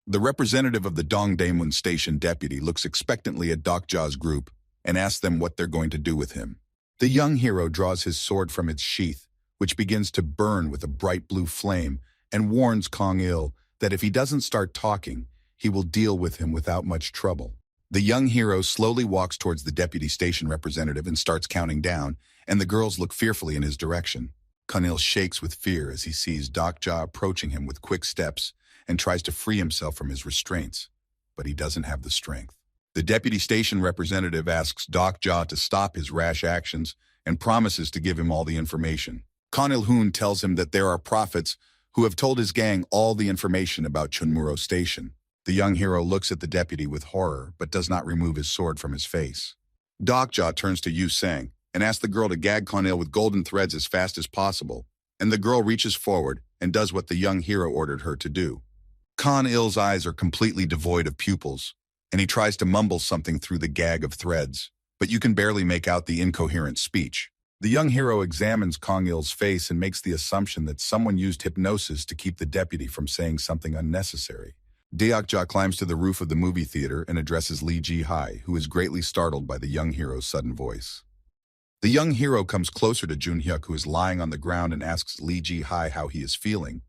The representative of the Dongdaemun Station deputy looks expectantly at Doc Ja's group and asks them what they're going to do with him. The young hero draws his sword from its sheath, which begins to burn with a bright blue flame, and warns Kong Il that if he doesn't start talking, he will deal with him without much trouble. The young hero slowly walks towards the deputy station representative and starts counting down, and the girls look fearfully in his direction. Kong Il shakes with fear as he sees Doc Ja approaching him with quick steps and tries to free himself from his restraints, but he doesn't have the strength. The deputy station representative asks Doc Ja to stop his rash actions and promises to give him all the information. Kon Il-hoon tells him that there are prophets who have told his gang all the information about Chunmuro Station. The young hero looks at the deputy with horror, but does not remove his sword from his face. Doc Ja turns to Yu Sang and asks the girl to gag Kon Il with golden threads as fast as possible, and the girl reaches forward and does what the young hero ordered her to do. Kon Il's eyes are completely devoid of pupils, and he tries to mumble something through the gag of threads, but you can barely make out the incoherent speech. The young hero examines Kong Il's face and makes the assumption that someone used hypnosis to keep the deputy from saying something unnecessary. Deok Ja climbs to the roof of the movie theater and addresses Lee Ji-hai, who is greatly startled by the young hero's sudden voice. The young hero comes closer to Jun-hyuk, who is lying on the ground, and asks Lee Ji-hai how he is feeling.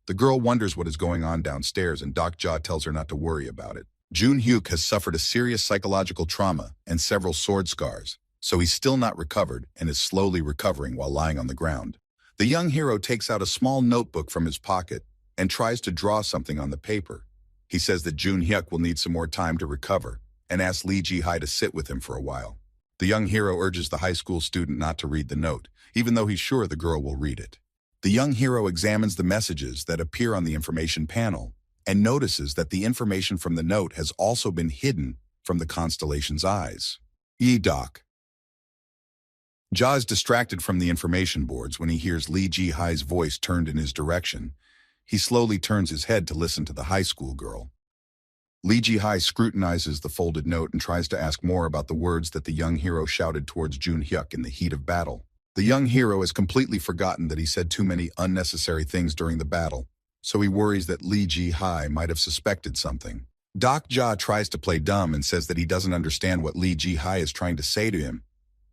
The girl wonders what is going on downstairs, and Doc Ja tells her not to worry about it. Jun-hyuk has suffered a serious psychological trauma and several sword scars, so he's still not recovered and is slowly recovering while lying on the ground. The young hero takes out a small notebook from his pocket and tries to draw something on the paper. He says that Jun-hyuk will need some more time to recover and asks Lee Ji-hai to sit with him for a while. The young hero urges the high school student not to read the note, even though he's sure the girl will read it. The young hero examines the messages that appear on the information panel and notices that the information from the note has also been hidden from the constellation's eyes. Doc. Ja is distracted from the information boards when he hears Lee Ji-hai's voice turned in his direction. He slowly turns his head to listen to the high school girl. Lee Ji-hai scrutinizes the folded note and tries to ask more about the words that the young hero shouted towards Jun-hyuk in the heat of battle. The young hero has completely forgotten that he said too many unnecessary things during the battle, so he worries that Lee Ji-hai might have suspected something. Doc Ja tries to play dumb and says that he doesn't understand what Lee Ji-hai is trying to say to him,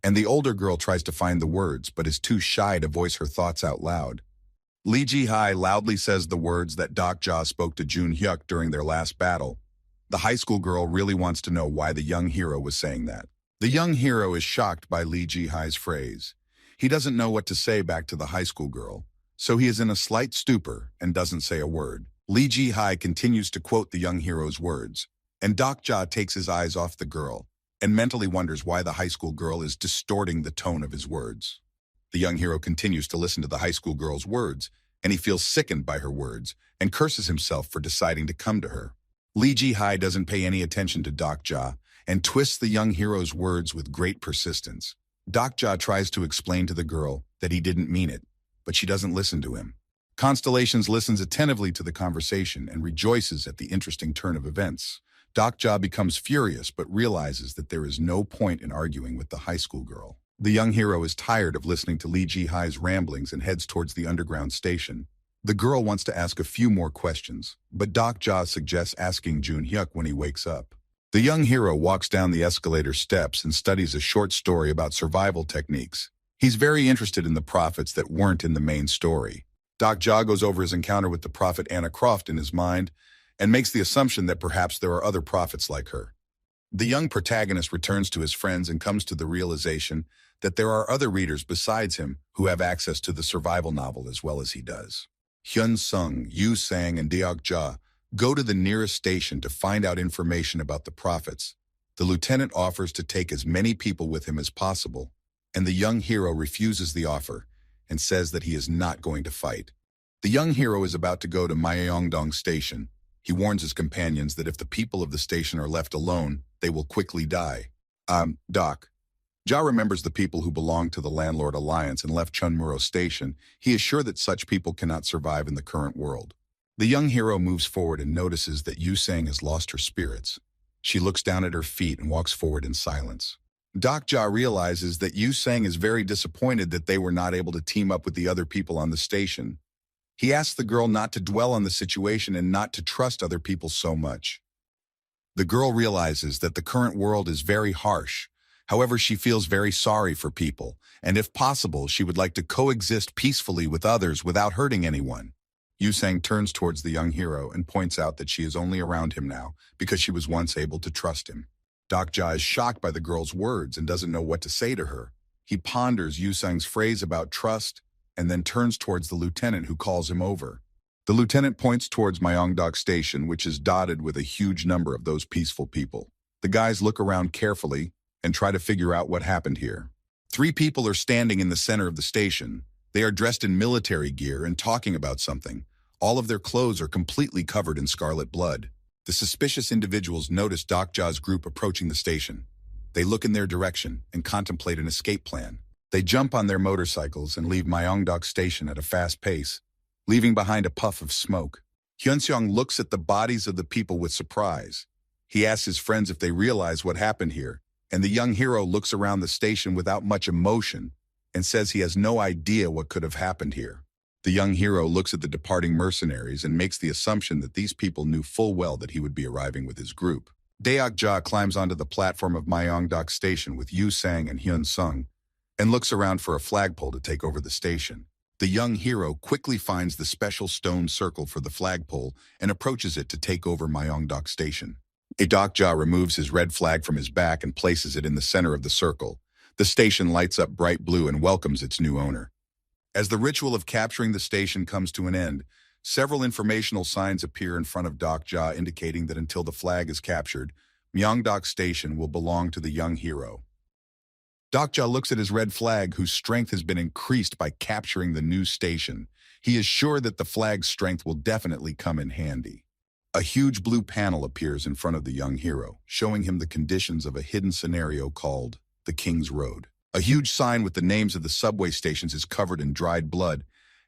and the older girl tries to find the words but is too shy to voice her thoughts out loud. Lee Ji-hai loudly says the words that Doc Ja spoke to Jun-hyuk during their last battle. The high school girl really wants to know why the young hero was saying that. The young hero is shocked by Lee Ji-hai's phrase. He doesn't know what to say back to the high school girl, so he is in a slight stupor and doesn't say a word. Lee Ji-hai continues to quote the young hero's words, and Doc Ja takes his eyes off the girl and mentally wonders why the high school girl is distorting the tone of his words. The young hero continues to listen to the high school girl's words, and he feels sickened by her words and curses himself for deciding to come to her. Lee Ji-hai doesn't pay any attention to Doc Ja and twists the young hero's words with great persistence. Doc Ja tries to explain to the girl that he didn't mean it, but she doesn't listen to him. Constellations listens attentively to the conversation and rejoices at the interesting turn of events. Doc Ja becomes furious but realizes that there is no point in arguing with the high school girl. The young hero is tired of listening to Lee Ji-hai's ramblings and heads towards the underground station. The girl wants to ask a few more questions, but Doc Ja suggests asking Jun-hyuk when he wakes up. The young hero walks down the escalator steps and studies a short story about survival techniques. He's very interested in the prophets that weren't in the main story. Doc Ja goes over his encounter with the prophet Anna Croft in his mind and makes the assumption that perhaps there are other prophets like her. The young protagonist returns to his friends and comes to the realization that there are other readers besides him who have access to the survival novel as well as he does. Hyun Sung, Yu Sang, and Deok Ja go to the nearest station to find out information about the prophets. The lieutenant offers to take as many people with him as possible, and the young hero refuses the offer and says that he is not going to fight. The young hero is about to go to Myeongdong Station. He warns his companions that if the people of the station are left alone, they will quickly die. Doc. Ja remembers the people who belong to the Landlord Alliance and left Chunmuro Station. He is sure that such people cannot survive in the current world. The young hero moves forward and notices that Yu Sang has lost her spirits. She looks down at her feet and walks forward in silence. Doc Ja realizes that Yu Sang is very disappointed that they were not able to team up with the other people on the station. He asks the girl not to dwell on the situation and not to trust other people so much. The girl realizes that the current world is very harsh. However, she feels very sorry for people, and if possible, she would like to coexist peacefully with others without hurting anyone. Yu Sang turns towards the young hero and points out that she is only around him now because she was once able to trust him. Doc Ja is shocked by the girl's words and doesn't know what to say to her. He ponders Yu Sang's phrase about trust and then turns towards the lieutenant who calls him over. The lieutenant points towards Myeongdong Station, which is dotted with a huge number of those peaceful people. The guys look around carefully and try to figure out what happened here. 3 people are standing in the center of the station. They are dressed in military gear and talking about something. All of their clothes are completely covered in scarlet blood. The suspicious individuals notice Doc Ja's group approaching the station. They look in their direction and contemplate an escape plan. They jump on their motorcycles and leave Myeongdong Station at a fast pace, leaving behind a puff of smoke. Hyunseong looks at the bodies of the people with surprise. He asks his friends if they realize what happened here, and the young hero looks around the station without much emotion and says he has no idea what could have happened here. The young hero looks at the departing mercenaries and makes the assumption that these people knew full well that he would be arriving with his group. Deok Ja climbs onto the platform of Myeongdong Station with Yu Sang and Hyun Sung and looks around for a flagpole to take over the station. The young hero quickly finds the special stone circle for the flagpole and approaches it to take over Myeongdong Station. Deok Ja removes his red flag from his back and places it in the center of the circle. The station lights up bright blue and welcomes its new owner. As the ritual of capturing the station comes to an end, several informational signs appear in front of Doc Ja indicating that until the flag is captured, Myeongdong Station will belong to the young hero. Doc Ja looks at his red flag, whose strength has been increased by capturing the new station. He is sure that the flag's strength will definitely come in handy. A huge blue panel appears in front of the young hero, showing him the conditions of a hidden scenario called the King's Road. A huge sign with the names of the subway stations is covered in dried blood,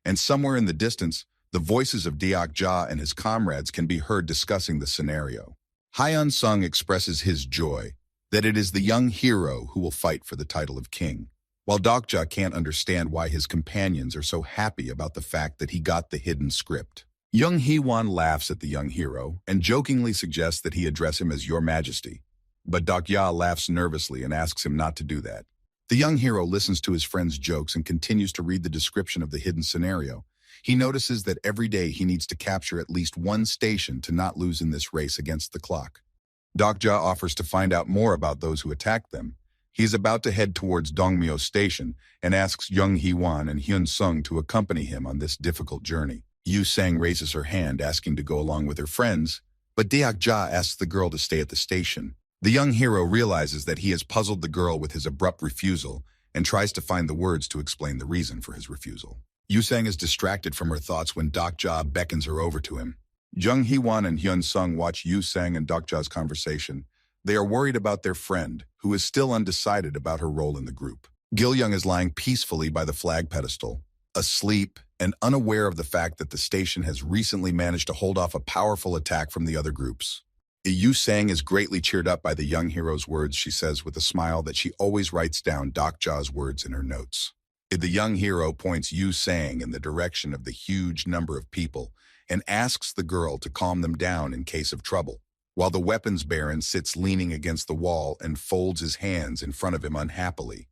and somewhere in the distance, the voices of Deok Ja and his comrades can be heard discussing the scenario. Hyun Sung expresses his joy that it is the young hero who will fight for the title of king, while Doc Ja can't understand why his companions are so happy about the fact that he got the hidden script. Young Hee-won laughs at the young hero and jokingly suggests that he address him as Your Majesty, but Doc Ja laughs nervously and asks him not to do that. The young hero listens to his friend's jokes and continues to read the description of the hidden scenario. He notices that every day he needs to capture at least one station to not lose in this race against the clock. Doc Ja offers to find out more about those who attacked them. He is about to head towards Dongmyo Station and asks Young Hee-won and Hyun Sung to accompany him on this difficult journey. Yu Sang raises her hand, asking to go along with her friends, but Deok Ja asks the girl to stay at the station. The young hero realizes that he has puzzled the girl with his abrupt refusal and tries to find the words to explain the reason for his refusal. Yu Sang is distracted from her thoughts when Doc Ja beckons her over to him. Jung Hee-won and Hyun Sung watch Yu Sang and Doc Ja's conversation. They are worried about their friend, who is still undecided about her role in the group. Gil Young is lying peacefully by the flag pedestal, asleep and unaware of the fact that the station has recently managed to hold off a powerful attack from the other groups. Yu Sang is greatly cheered up by the young hero's words. She says with a smile that she always writes down Doc Ja's words in her notes. The young hero points Yu Sang in the direction of the huge number of people and asks the girl to calm them down in case of trouble, while the weapons baron sits leaning against the wall and folds his hands in front of him unhappily.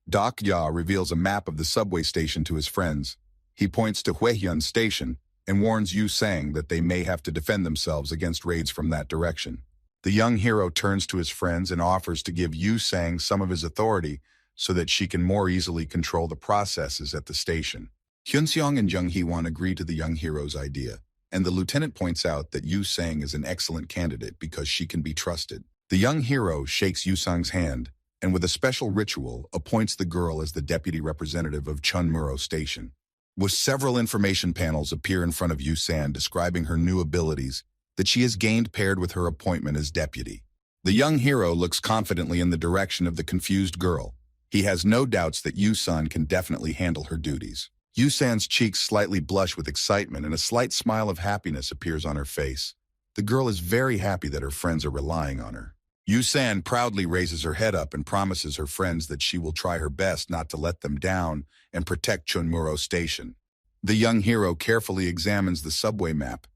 Doc Ja reveals a map of the subway station to his friends. He points to Huehyun Station, and warns Yu Sang that they may have to defend themselves against raids from that direction. The young hero turns to his friends and offers to give Yu Sang some of his authority so that she can more easily control the processes at the station. Hyunseong and Jung Hee-won agree to the young hero's idea, and the lieutenant points out that Yu Sang is an excellent candidate because she can be trusted. The young hero shakes Yu Sang's hand, and with a special ritual, appoints the girl as the deputy representative of Chunmuro Station. With several information panels appear in front of Yu Sang describing her new abilities that she has gained paired with her appointment as deputy. The young hero looks confidently in the direction of the confused girl. He has no doubts that Yu Sang can definitely handle her duties. Yu Sang's cheeks slightly blush with excitement and a slight smile of happiness appears on her face. The girl is very happy that her friends are relying on her. Yu Sang proudly raises her head up and promises her friends that she will try her best not to let them down and protect Chunmuro Station. The young hero carefully examines the subway map.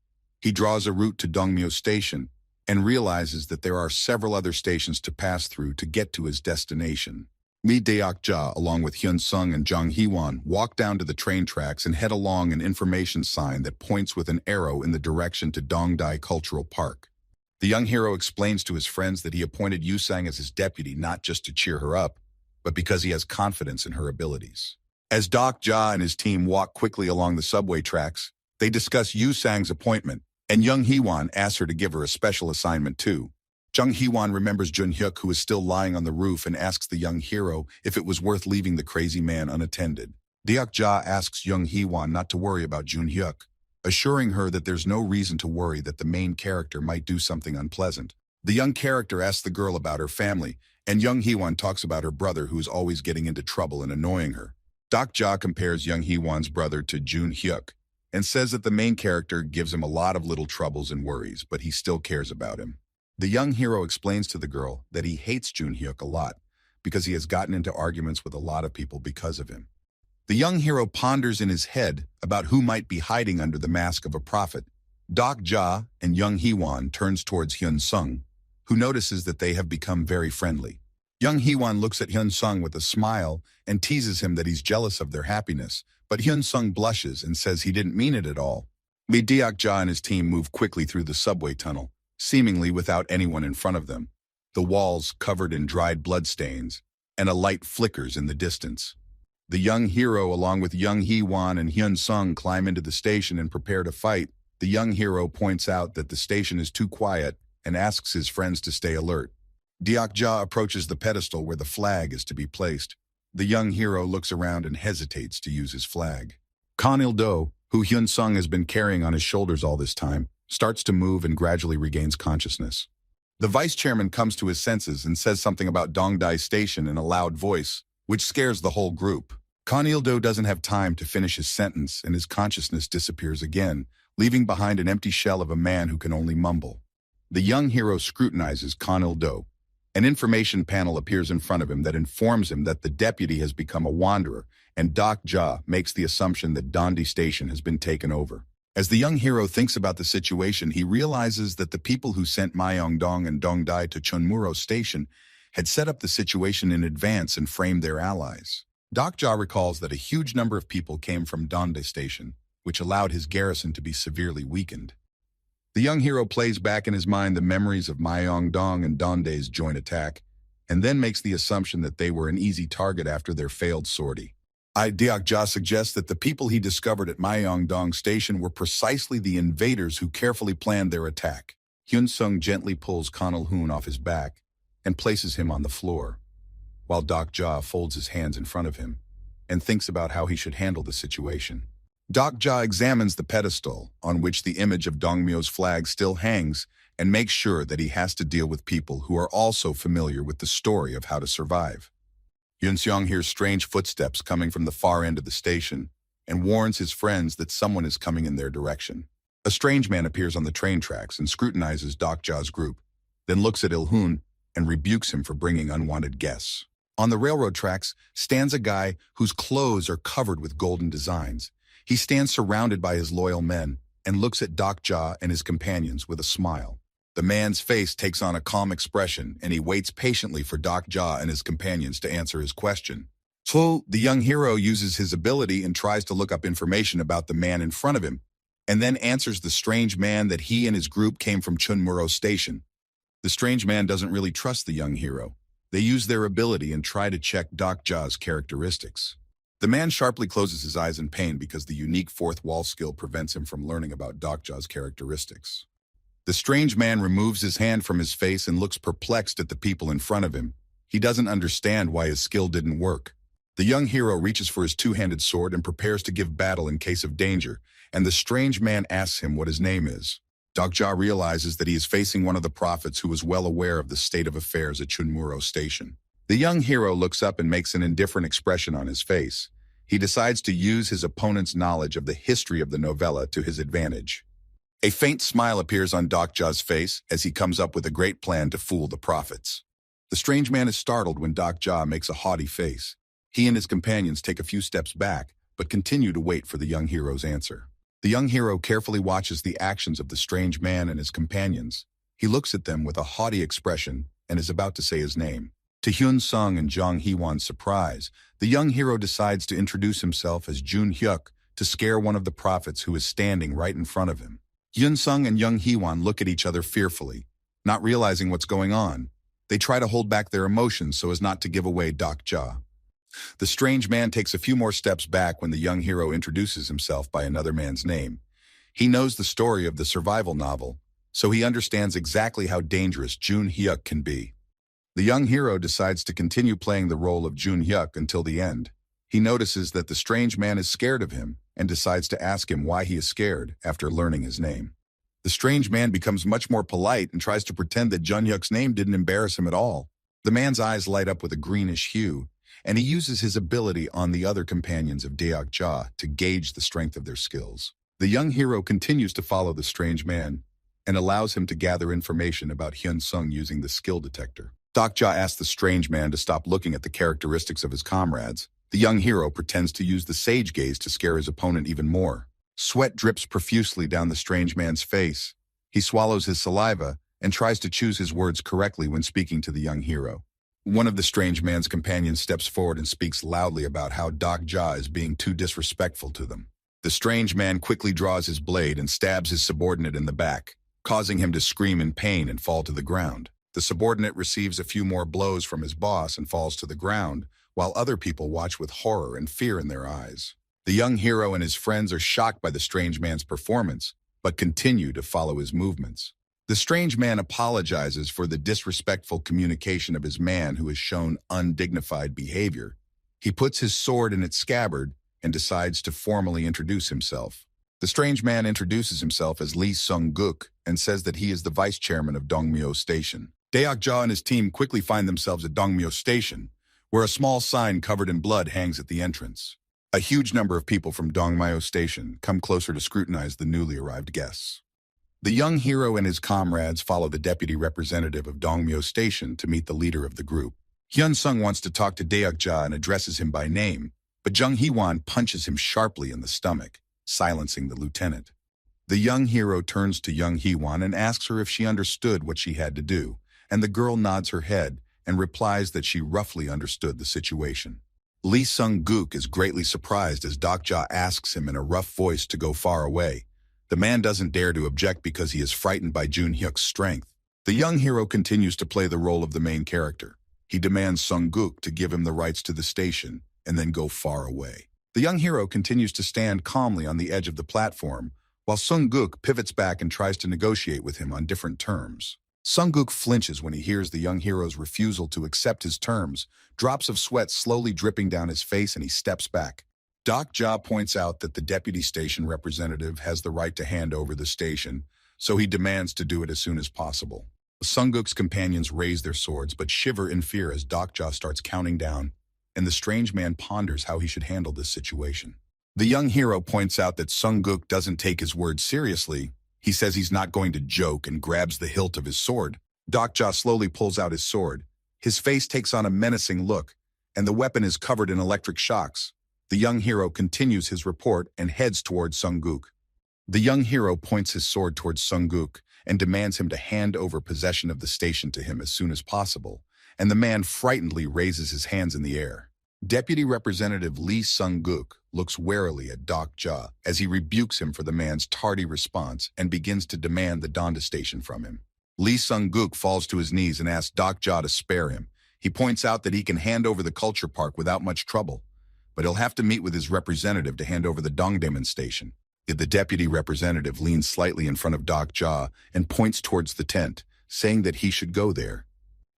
He draws a route to Dongmyo Station and realizes that there are several other stations to pass through to get to his destination. Lee Deok-ja, along with Hyun Sung and Jung Hee-won, walk down to the train tracks and head along an information sign that points with an arrow in the direction to Dongdae Cultural Park. The young hero explains to his friends that he appointed Yu Sang as his deputy not just to cheer her up, but because he has confidence in her abilities. As Deok-ja and his team walk quickly along the subway tracks, they discuss Yu Sang's appointment, and Jung Hee-won asks her to give her a special assignment too. Jung Hee-won remembers Jun Hyuk, who is still lying on the roof, and asks the young hero if it was worth leaving the crazy man unattended. Deok-ja asks Jung Hee-won not to worry about Jun Hyuk, assuring her that there's no reason to worry that the main character might do something unpleasant. The young character asks the girl about her family, and Jung Hee-won talks about her brother who is always getting into trouble and annoying her. Deok-ja compares Jung Hee-won's brother to Jun Hyuk, and says that the main character gives him a lot of little troubles and worries, but he still cares about him. The young hero explains to the girl that he hates Jun Hyuk a lot because he has gotten into arguments with a lot of people because of him. The young hero ponders in his head about who might be hiding under the mask of a prophet. Deok-ja and Jung Hee-won turns towards Hyun Sung, who notices that they have become very friendly. Jung Hee-won looks at Hyun Sung with a smile and teases him that he's jealous of their happiness, but Hyun Sung blushes and says he didn't mean it at all. Lee Deok-ja and his team move quickly through the subway tunnel, seemingly without anyone in front of them. The walls covered in dried bloodstains, and a light flickers in the distance. The young hero, along with Jung Hee-won and Hyun Sung, climb into the station and prepare to fight. The young hero points out that the station is too quiet and asks his friends to stay alert. Deok-ja approaches the pedestal where the flag is to be placed. The young hero looks around and hesitates to use his flag. Kan Il-do, who Hyun Sung has been carrying on his shoulders all this time, starts to move and gradually regains consciousness. The vice chairman comes to his senses and says something about Dongdae Station in a loud voice, which scares the whole group. Kan Il-do doesn't have time to finish his sentence and his consciousness disappears again, leaving behind an empty shell of a man who can only mumble. The young hero scrutinizes Kan Il-do. An information panel appears in front of him that informs him that the deputy has become a wanderer, and Deok-ja makes the assumption that Dongdae Station has been taken over. As the young hero thinks about the situation, he realizes that the people who sent Myeongdong and Dongdae to Chunmuro Station had set up the situation in advance and framed their allies. Deok-ja recalls that a huge number of people came from Dongdae Station, which allowed his garrison to be severely weakened. The young hero plays back in his mind the memories of Myeongdong and Dongdae's joint attack, and then makes the assumption that they were an easy target after their failed sortie. Deok-ja suggests that the people he discovered at Myeongdong Station were precisely the invaders who carefully planned their attack. Hyun Sung gently pulls Kan Il-hoon off his back and places him on the floor, while Deok-ja folds his hands in front of him and thinks about how he should handle the situation. Deok-ja examines the pedestal on which the image of Dongmyo's flag still hangs and makes sure that he has to deal with people who are also familiar with the story of how to survive. Hyun-seong hears strange footsteps coming from the far end of the station and warns his friends that someone is coming in their direction. A strange man appears on the train tracks and scrutinizes Deok-ja's group, then looks at Il-hoon and rebukes him for bringing unwanted guests. On the railroad tracks stands a guy whose clothes are covered with golden designs. He stands surrounded by his loyal men and looks at Deok-ja and his companions with a smile. The man's face takes on a calm expression, and he waits patiently for Deok-ja and his companions to answer his question. So, the young hero uses his ability and tries to look up information about the man in front of him, and then answers the strange man that he and his group came from Chunmuro Station. The strange man doesn't really trust the young hero. They use their ability and try to check Dokja's characteristics. The man sharply closes his eyes in pain because the unique fourth wall skill prevents him from learning about Dokja's characteristics. The strange man removes his hand from his face and looks perplexed at the people in front of him. He doesn't understand why his skill didn't work. The young hero reaches for his two-handed sword and prepares to give battle in case of danger, and the strange man asks him what his name is. Dokja realizes that he is facing one of the prophets who was well aware of the state of affairs at Chunmuro Station. The young hero looks up and makes an indifferent expression on his face. He decides to use his opponent's knowledge of the history of the novella to his advantage. A faint smile appears on Dokja's face as he comes up with a great plan to fool the prophets. The strange man is startled when Dokja makes a haughty face. He and his companions take a few steps back, but continue to wait for the young hero's answer. The young hero carefully watches the actions of the strange man and his companions. He looks at them with a haughty expression and is about to say his name. To Hyun Sung and Jong Hee-won's surprise, the young hero decides to introduce himself as Jun Hyuk to scare one of the prophets who is standing right in front of him. Hyun Sung and Jong Hee-won look at each other fearfully, not realizing what's going on. They try to hold back their emotions so as not to give away Dokja. The strange man takes a few more steps back when the young hero introduces himself by another man's name. He knows the story of the survival novel, so he understands exactly how dangerous Jun Hyuk can be. The young hero decides to continue playing the role of Jun Hyuk until the end. He notices that the strange man is scared of him and decides to ask him why he is scared after learning his name. The strange man becomes much more polite and tries to pretend that Jun Hyuk's name didn't embarrass him at all. The man's eyes light up with a greenish hue, and he uses his ability on the other companions of Dokja to gauge the strength of their skills. The young hero continues to follow the strange man and allows him to gather information about Hyun Sung using the skill detector. Dokja asks the strange man to stop looking at the characteristics of his comrades. The young hero pretends to use the sage gaze to scare his opponent even more. Sweat drips profusely down the strange man's face. He swallows his saliva and tries to choose his words correctly when speaking to the young hero. One of the strange man's companions steps forward and speaks loudly about how Dokja is being too disrespectful to them. The strange man quickly draws his blade and stabs his subordinate in the back, causing him to scream in pain and fall to the ground. The subordinate receives a few more blows from his boss and falls to the ground, while other people watch with horror and fear in their eyes. The young hero and his friends are shocked by the strange man's performance, but continue to follow his movements. The strange man apologizes for the disrespectful communication of his man who has shown undignified behavior. He puts his sword in its scabbard and decides to formally introduce himself. The strange man introduces himself as Lee Sung-guk and says that he is the vice chairman of Dongmyo Station. Dokja and his team quickly find themselves at Dongmyo Station, where a small sign covered in blood hangs at the entrance. A huge number of people from Dongmyo Station come closer to scrutinize the newly arrived guests. The young hero and his comrades follow the deputy representative of Dongmyo Station to meet the leader of the group. Hyun Sung wants to talk to Dokja and addresses him by name, but Jung Hee-won punches him sharply in the stomach, silencing the lieutenant. The young hero turns to Jung Hee-won and asks her if she understood what she had to do, and the girl nods her head and replies that she roughly understood the situation. Lee Sung-guk is greatly surprised as Dokja asks him in a rough voice to go far away. The man doesn't dare to object because he is frightened by Jun Hyuk's strength. The young hero continues to play the role of the main character. He demands Sung-guk to give him the rights to the station and then go far away. The young hero continues to stand calmly on the edge of the platform, while Sung-guk pivots back and tries to negotiate with him on different terms. Sung-guk flinches when he hears the young hero's refusal to accept his terms, drops of sweat slowly dripping down his face, and he steps back. Dokja points out that the deputy station representative has the right to hand over the station, so he demands to do it as soon as possible. Sung-guk's companions raise their swords but shiver in fear as Dokja starts counting down, and the strange man ponders how he should handle this situation. The young hero points out that Sung-guk doesn't take his words seriously. He says he's not going to joke and grabs the hilt of his sword. Dokja slowly pulls out his sword. His face takes on a menacing look, and the weapon is covered in electric shocks. The young hero continues his report and heads towards Sung-guk. The young hero points his sword towards Sung-guk and demands him to hand over possession of the station to him as soon as possible, and the man frightenedly raises his hands in the air. Deputy Representative Lee Sung-guk looks warily at Doc Ja as he rebukes him for the man's tardy response and begins to demand the Donda station from him. Lee Sung-guk falls to his knees and asks Doc Ja to spare him. He points out that he can hand over the culture park without much trouble, but he'll have to meet with his representative to hand over the Dongdaemun station. The deputy representative leans slightly in front of Doc Ja and points towards the tent, saying that he should go there.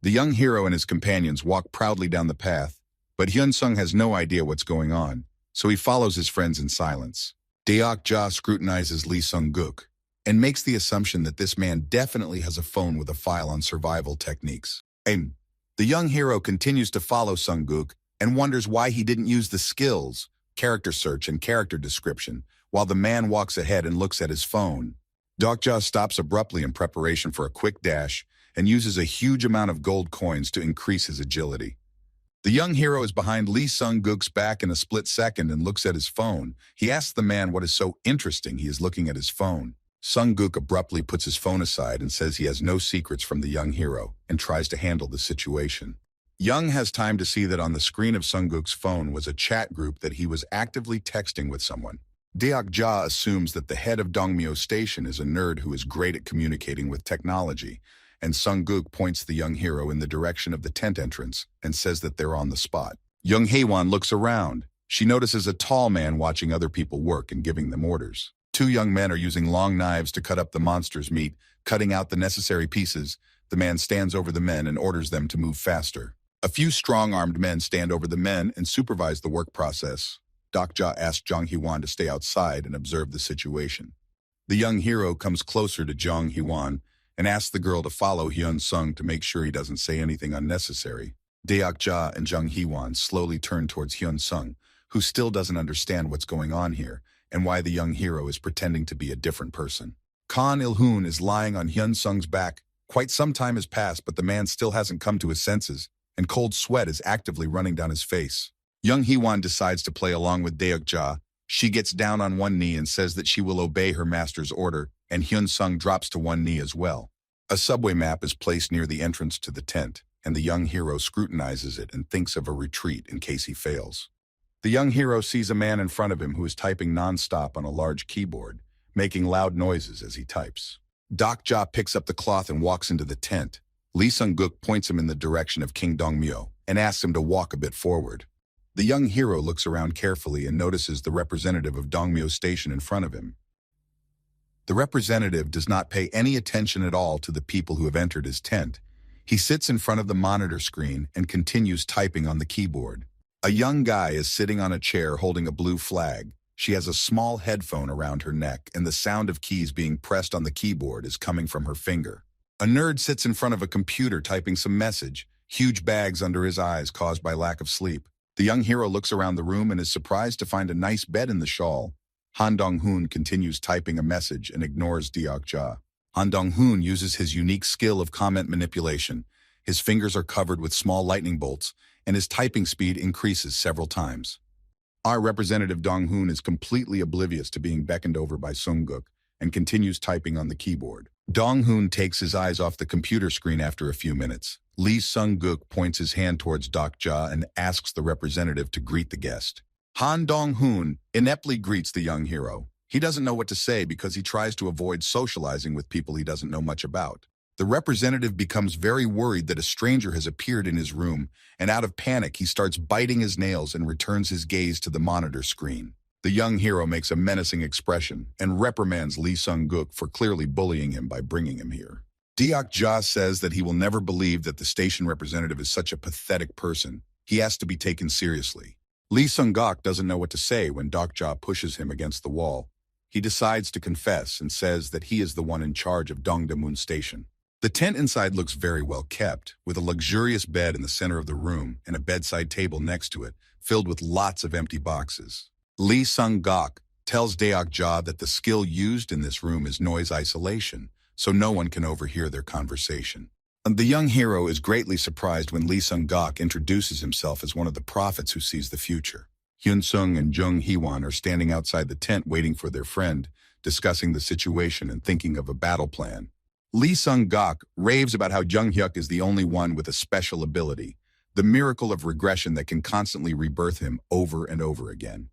The young hero and his companions walk proudly down the path, but Hyun-sung has no idea what's going on, so he follows his friends in silence. Deok Ja scrutinizes Lee Sung-guk and makes the assumption that this man definitely has a phone with a file on survival techniques. The young hero continues to follow Sung-guk and wonders why he didn't use the skills, character search and character description, while the man walks ahead and looks at his phone. Doc Ja stops abruptly in preparation for a quick dash and uses a huge amount of gold coins to increase his agility. The young hero is behind Lee Sung-guk's back in a split second and looks at his phone. He asks the man what is so interesting he is looking at his phone. Sung-guk abruptly puts his phone aside and says he has no secrets from the young hero and tries to handle the situation. Young has time to see that on the screen of Sung-guk's phone was a chat group that he was actively texting with someone. Deok Ja assumes that the head of Dongmyo Station is a nerd who is great at communicating with technology, and Sung-guk points the young hero in the direction of the tent entrance and says that they're on the spot. Young Haewon looks around. She notices a tall man watching other people work and giving them orders. Two young men are using long knives to cut up the monster's meat, cutting out the necessary pieces. The man stands over the men and orders them to move faster. A few strong-armed men stand over the men and supervise the work process. Doc Ja asks Jong Hee-won to stay outside and observe the situation. The young hero comes closer to Jong Hee-won and asks the girl to follow Hyun-sung to make sure he doesn't say anything unnecessary. Deok Ja and Jung Hee-won slowly turn towards Hyun-sung, who still doesn't understand what's going on here and why the young hero is pretending to be a different person. Kang Il-hoon is lying on Hyun-sung's back. Quite some time has passed, but the man still hasn't come to his senses, and cold sweat is actively running down his face. Young Hee-won decides to play along with Deok Ja. She gets down on one knee and says that she will obey her master's order, and Hyun-sung drops to one knee as well. A subway map is placed near the entrance to the tent, and the young hero scrutinizes it and thinks of a retreat in case he fails. The young hero sees a man in front of him who is typing non-stop on a large keyboard, making loud noises as he types. Doc Ja picks up the cloth and walks into the tent. Lee Sung-guk points him in the direction of King Dongmyo and asks him to walk a bit forward. The young hero looks around carefully and notices the representative of Dongmyo Station in front of him. The representative does not pay any attention at all to the people who have entered his tent. He sits in front of the monitor screen and continues typing on the keyboard. A young guy is sitting on a chair holding a blue flag. She has a small headphone around her neck, and the sound of keys being pressed on the keyboard is coming from her finger. A nerd sits in front of a computer typing some message, huge bags under his eyes caused by lack of sleep. The young hero looks around the room and is surprised to find a nice bed in the shawl. Han Dong-hoon continues typing a message and ignores Deok Ja. Han Dong-hoon uses his unique skill of comment manipulation. His fingers are covered with small lightning bolts, and his typing speed increases several times. Our representative Dong-hoon is completely oblivious to being beckoned over by Sung-guk and continues typing on the keyboard. Dong-hoon takes his eyes off the computer screen after a few minutes. Lee Sung-guk points his hand towards Doc Ja and asks the representative to greet the guest. Han Dong-hoon ineptly greets the young hero. He doesn't know what to say because he tries to avoid socializing with people he doesn't know much about. The representative becomes very worried that a stranger has appeared in his room, and out of panic he starts biting his nails and returns his gaze to the monitor screen. The young hero makes a menacing expression and reprimands Lee Sung-guk for clearly bullying him by bringing him here. Deok Ja says that he will never believe that the station representative is such a pathetic person. He has to be taken seriously. Lee Sung-guk doesn't know what to say when Doc Ja pushes him against the wall. He decides to confess and says that he is the one in charge of Dongdaemun Station. The tent inside looks very well kept, with a luxurious bed in the center of the room and a bedside table next to it, filled with lots of empty boxes. Lee Sung-guk tells Deok Ja that the skill used in this room is noise isolation, so no one can overhear their conversation. The young hero is greatly surprised when Lee Sung-guk introduces himself as one of the prophets who sees the future. Hyun-sung and Jung Hee-won are standing outside the tent waiting for their friend, discussing the situation and thinking of a battle plan. Lee Sung-guk raves about how Jung Hyuk is the only one with a special ability, the miracle of regression that can constantly rebirth him over and over again.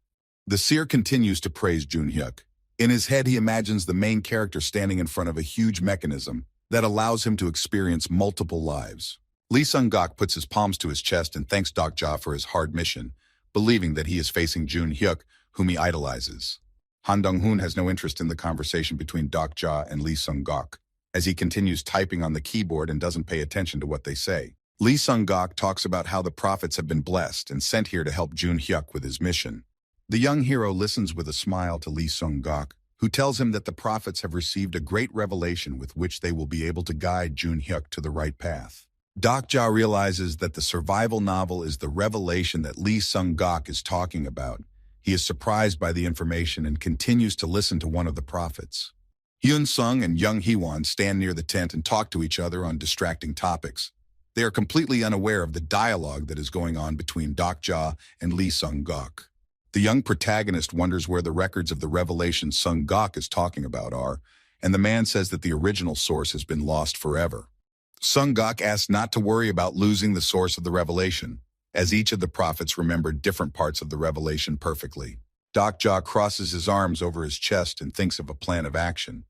The seer continues to praise Jun Hyuk. In his head, he imagines the main character standing in front of a huge mechanism that allows him to experience multiple lives. Lee Sung-gok puts his palms to his chest and thanks Dok-ja for his hard mission, believing that he is facing Jun Hyuk, whom he idolizes. Han Dong-hoon has no interest in the conversation between Dok-ja and Lee Sung-gok, as he continues typing on the keyboard and doesn't pay attention to what they say. Lee Sung-gok talks about how the prophets have been blessed and sent here to help Jun Hyuk with his mission. The young hero listens with a smile to Lee Sung-gok, who tells him that the prophets have received a great revelation with which they will be able to guide Jun Hyuk to the right path. Dok-ja realizes that the survival novel is the revelation that Lee Sung-gok is talking about. He is surprised by the information and continues to listen to one of the prophets. Hyun-sung and Young Hee-won stand near the tent and talk to each other on distracting topics. They are completely unaware of the dialogue that is going on between Dok-ja and Lee Sung-gok. The young protagonist wonders where the records of the revelation Sung-gok is talking about are, and the man says that the original source has been lost forever. Sung-gok asks not to worry about losing the source of the revelation, as each of the prophets remembered different parts of the revelation perfectly. Dok-ja crosses his arms over his chest and thinks of a plan of action,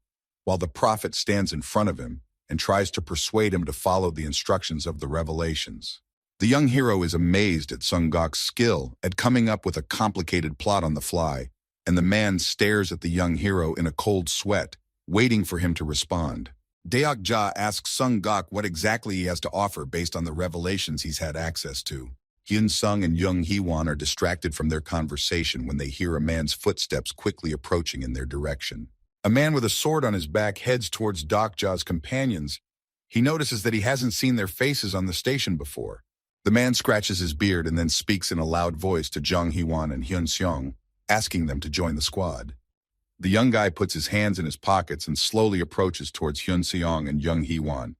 while the prophet stands in front of him and tries to persuade him to follow the instructions of the revelations. The young hero is amazed at Sung-gok's skill at coming up with a complicated plot on the fly, and the man stares at the young hero in a cold sweat, waiting for him to respond. Deok-ja asks Sung-gok what exactly he has to offer based on the revelations he's had access to. Hyun-sung and Young Hee-won are distracted from their conversation when they hear a man's footsteps quickly approaching in their direction. A man with a sword on his back heads towards Dok-ja's companions. He notices that he hasn't seen their faces on the station before. The man scratches his beard and then speaks in a loud voice to Jung Hee-won and Hyun-seong, asking them to join the squad. The young guy puts his hands in his pockets and slowly approaches towards Hyun-seong and Young Hee-won.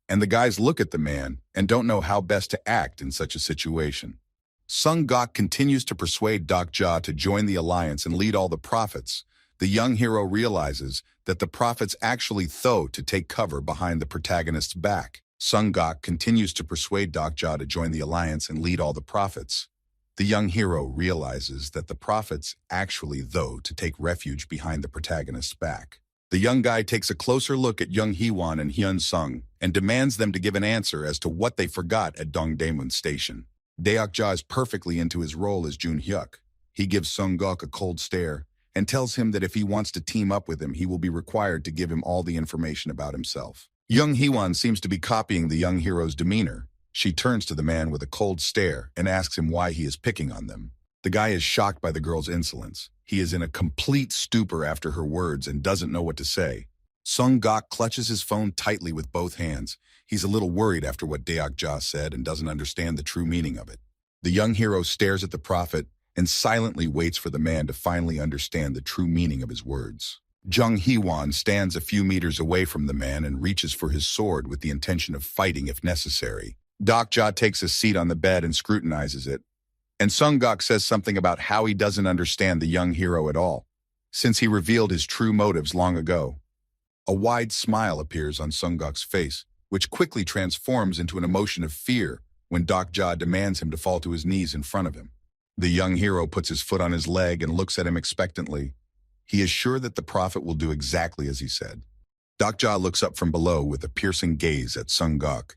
And the guys look at the man and don't know how best to act in such a situation. Sung-gok continues to persuade Dok-ja to join the alliance and lead all the prophets. The young hero realizes that the prophets actually though to take cover behind the protagonist's back. Sung-gok continues to persuade Dok-ja to join the alliance and lead all the prophets. The young hero realizes that the prophets actually though to take refuge behind the protagonist's back. The young guy takes a closer look at Young Hee-won and Hyun-sung and demands them to give an answer as to what they forgot at Dongdaemun Station. Deok-ja is perfectly into his role as Jun Hyuk. He gives Sung-gok a cold stare and tells him that if he wants to team up with him, he will be required to give him all the information about himself. Young Hee-won seems to be copying the young hero's demeanor. She turns to the man with a cold stare and asks him why he is picking on them. The guy is shocked by the girl's insolence. He is in a complete stupor after her words and doesn't know what to say. Sung-gok clutches his phone tightly with both hands. He's a little worried after what Deok-ja said and doesn't understand the true meaning of it. The young hero stares at the prophet and silently waits for the man to finally understand the true meaning of his words. Jung Hee-won stands a few meters away from the man and reaches for his sword with the intention of fighting if necessary. Dok-ja takes a seat on the bed and scrutinizes it, and Sung-gok says something about how he doesn't understand the young hero at all, since he revealed his true motives long ago. A wide smile appears on Sung-gok's face, which quickly transforms into an emotion of fear when Dok-ja demands him to fall to his knees in front of him. The young hero puts his foot on his leg and looks at him expectantly. He is sure that the prophet will do exactly as he said. Dok-ja looks up from below with a piercing gaze at Sung-gok,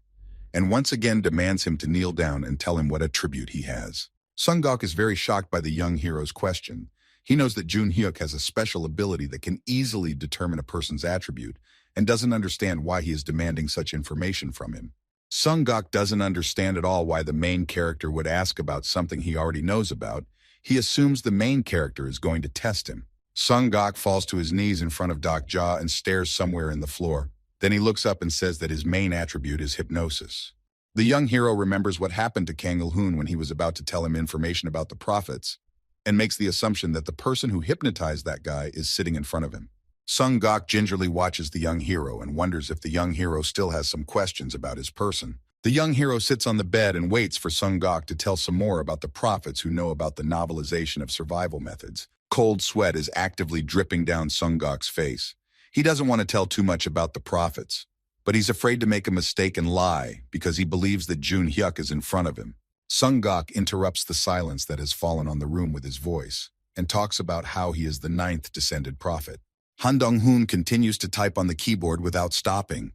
and once again demands him to kneel down and tell him what attribute he has. Sung-gok is very shocked by the young hero's question. He knows that Jun Hyuk has a special ability that can easily determine a person's attribute, and doesn't understand why he is demanding such information from him. Sung-gok doesn't understand at all why the main character would ask about something he already knows about. He assumes the main character is going to test him. Sung-gok falls to his knees in front of Dok-ja and stares somewhere in the floor. Then he looks up and says that his main attribute is hypnosis. The young hero remembers what happened to Kang Il-hoon when he was about to tell him information about the prophets, and makes the assumption that the person who hypnotized that guy is sitting in front of him. Sung-gok gingerly watches the young hero and wonders if the young hero still has some questions about his person. The young hero sits on the bed and waits for Sung-gok to tell some more about the prophets who know about the novelization of survival methods. Cold sweat is actively dripping down Sung-gok's face. He doesn't want to tell too much about the prophets, but he's afraid to make a mistake and lie because he believes that Jun Hyuk is in front of him. Sung-gok interrupts the silence that has fallen on the room with his voice. and talks about how he is the ninth descended prophet. Han Dong-hoon continues to type on the keyboard without stopping,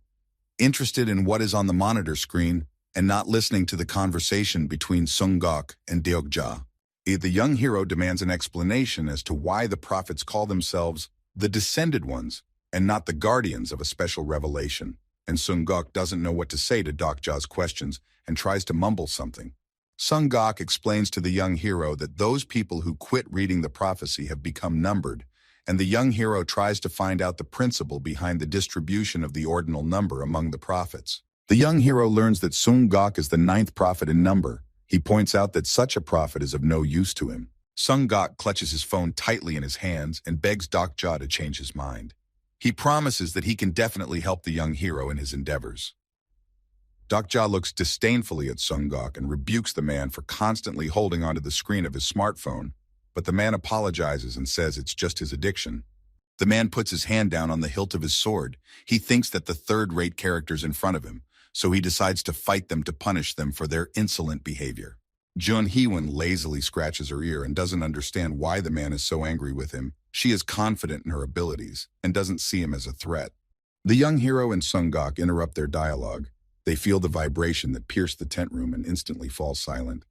interested in what is on the monitor screen and not listening to the conversation between Sung-gok and Deok-ja. The young hero demands an explanation as to why the prophets call themselves the Descended Ones and not the Guardians of a special revelation, and Sung-gok doesn't know what to say to Deok-ja's questions and tries to mumble something. Sung-gok explains to the young hero that those people who quit reading the prophecy have become numbered, and the young hero tries to find out the principle behind the distribution of the ordinal number among the prophets. The young hero learns that Sung-gok is the ninth prophet in number. He points out that such a prophet is of no use to him. Sung-gok clutches his phone tightly in his hands and begs Deok-ja to change his mind. He promises that he can definitely help the young hero in his endeavors. Deok-ja looks disdainfully at Sung-gok and rebukes the man for constantly holding onto the screen of his smartphone, but the man apologizes and says it's just his addiction. The man puts his hand down on the hilt of his sword. He thinks that the third-rate character's in front of him, so he decides to fight them to punish them for their insolent behavior. Jun Hee-won lazily scratches her ear and doesn't understand why the man is so angry with him. She is confident in her abilities and doesn't see him as a threat. The young hero and Sung-gok interrupt their dialogue. They feel the vibration that pierced the tent room and instantly fall silent.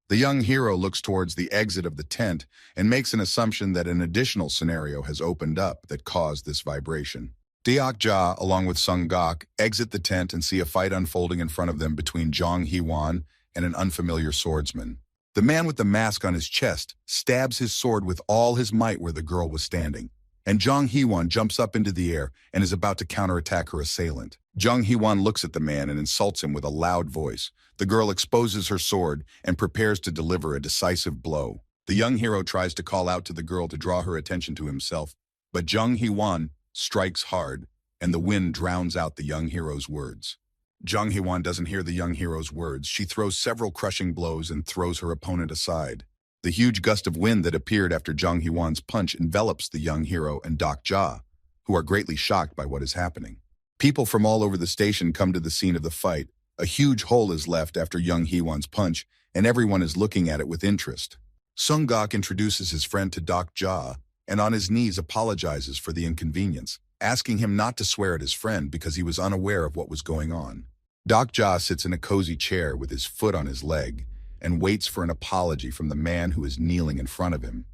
The young hero looks towards the exit of the tent and makes an assumption that an additional scenario has opened up that caused this vibration. Deok-ja, along with Sung-gok, exit the tent and see a fight unfolding in front of them between Jong Hee-won and an unfamiliar swordsman. The man with the mask on his chest stabs his sword with all his might where the girl was standing, and Jong Hee-won jumps up into the air and is about to counterattack her assailant. Jong Hee-won looks at the man and insults him with a loud voice. The girl exposes her sword and prepares to deliver a decisive blow. The young hero tries to call out to the girl to draw her attention to himself, but Jong Hee-won strikes hard, and the wind drowns out the young hero's words. Jong Hee-won doesn't hear the young hero's words. She throws several crushing blows and throws her opponent aside. The huge gust of wind that appeared after Jong Hee-won's punch envelops the young hero and Deok-ja, who are greatly shocked by what is happening. People from all over the station come to the scene of the fight. A huge hole is left after Jong Hee-won's punch, and everyone is looking at it with interest. Sung-gok introduces his friend to Deok-ja, and on his knees apologizes for the inconvenience, asking him not to swear at his friend because he was unaware of what was going on. Deok-ja sits in a cozy chair with his foot on his leg and waits for an apology from the man who is kneeling in front of him.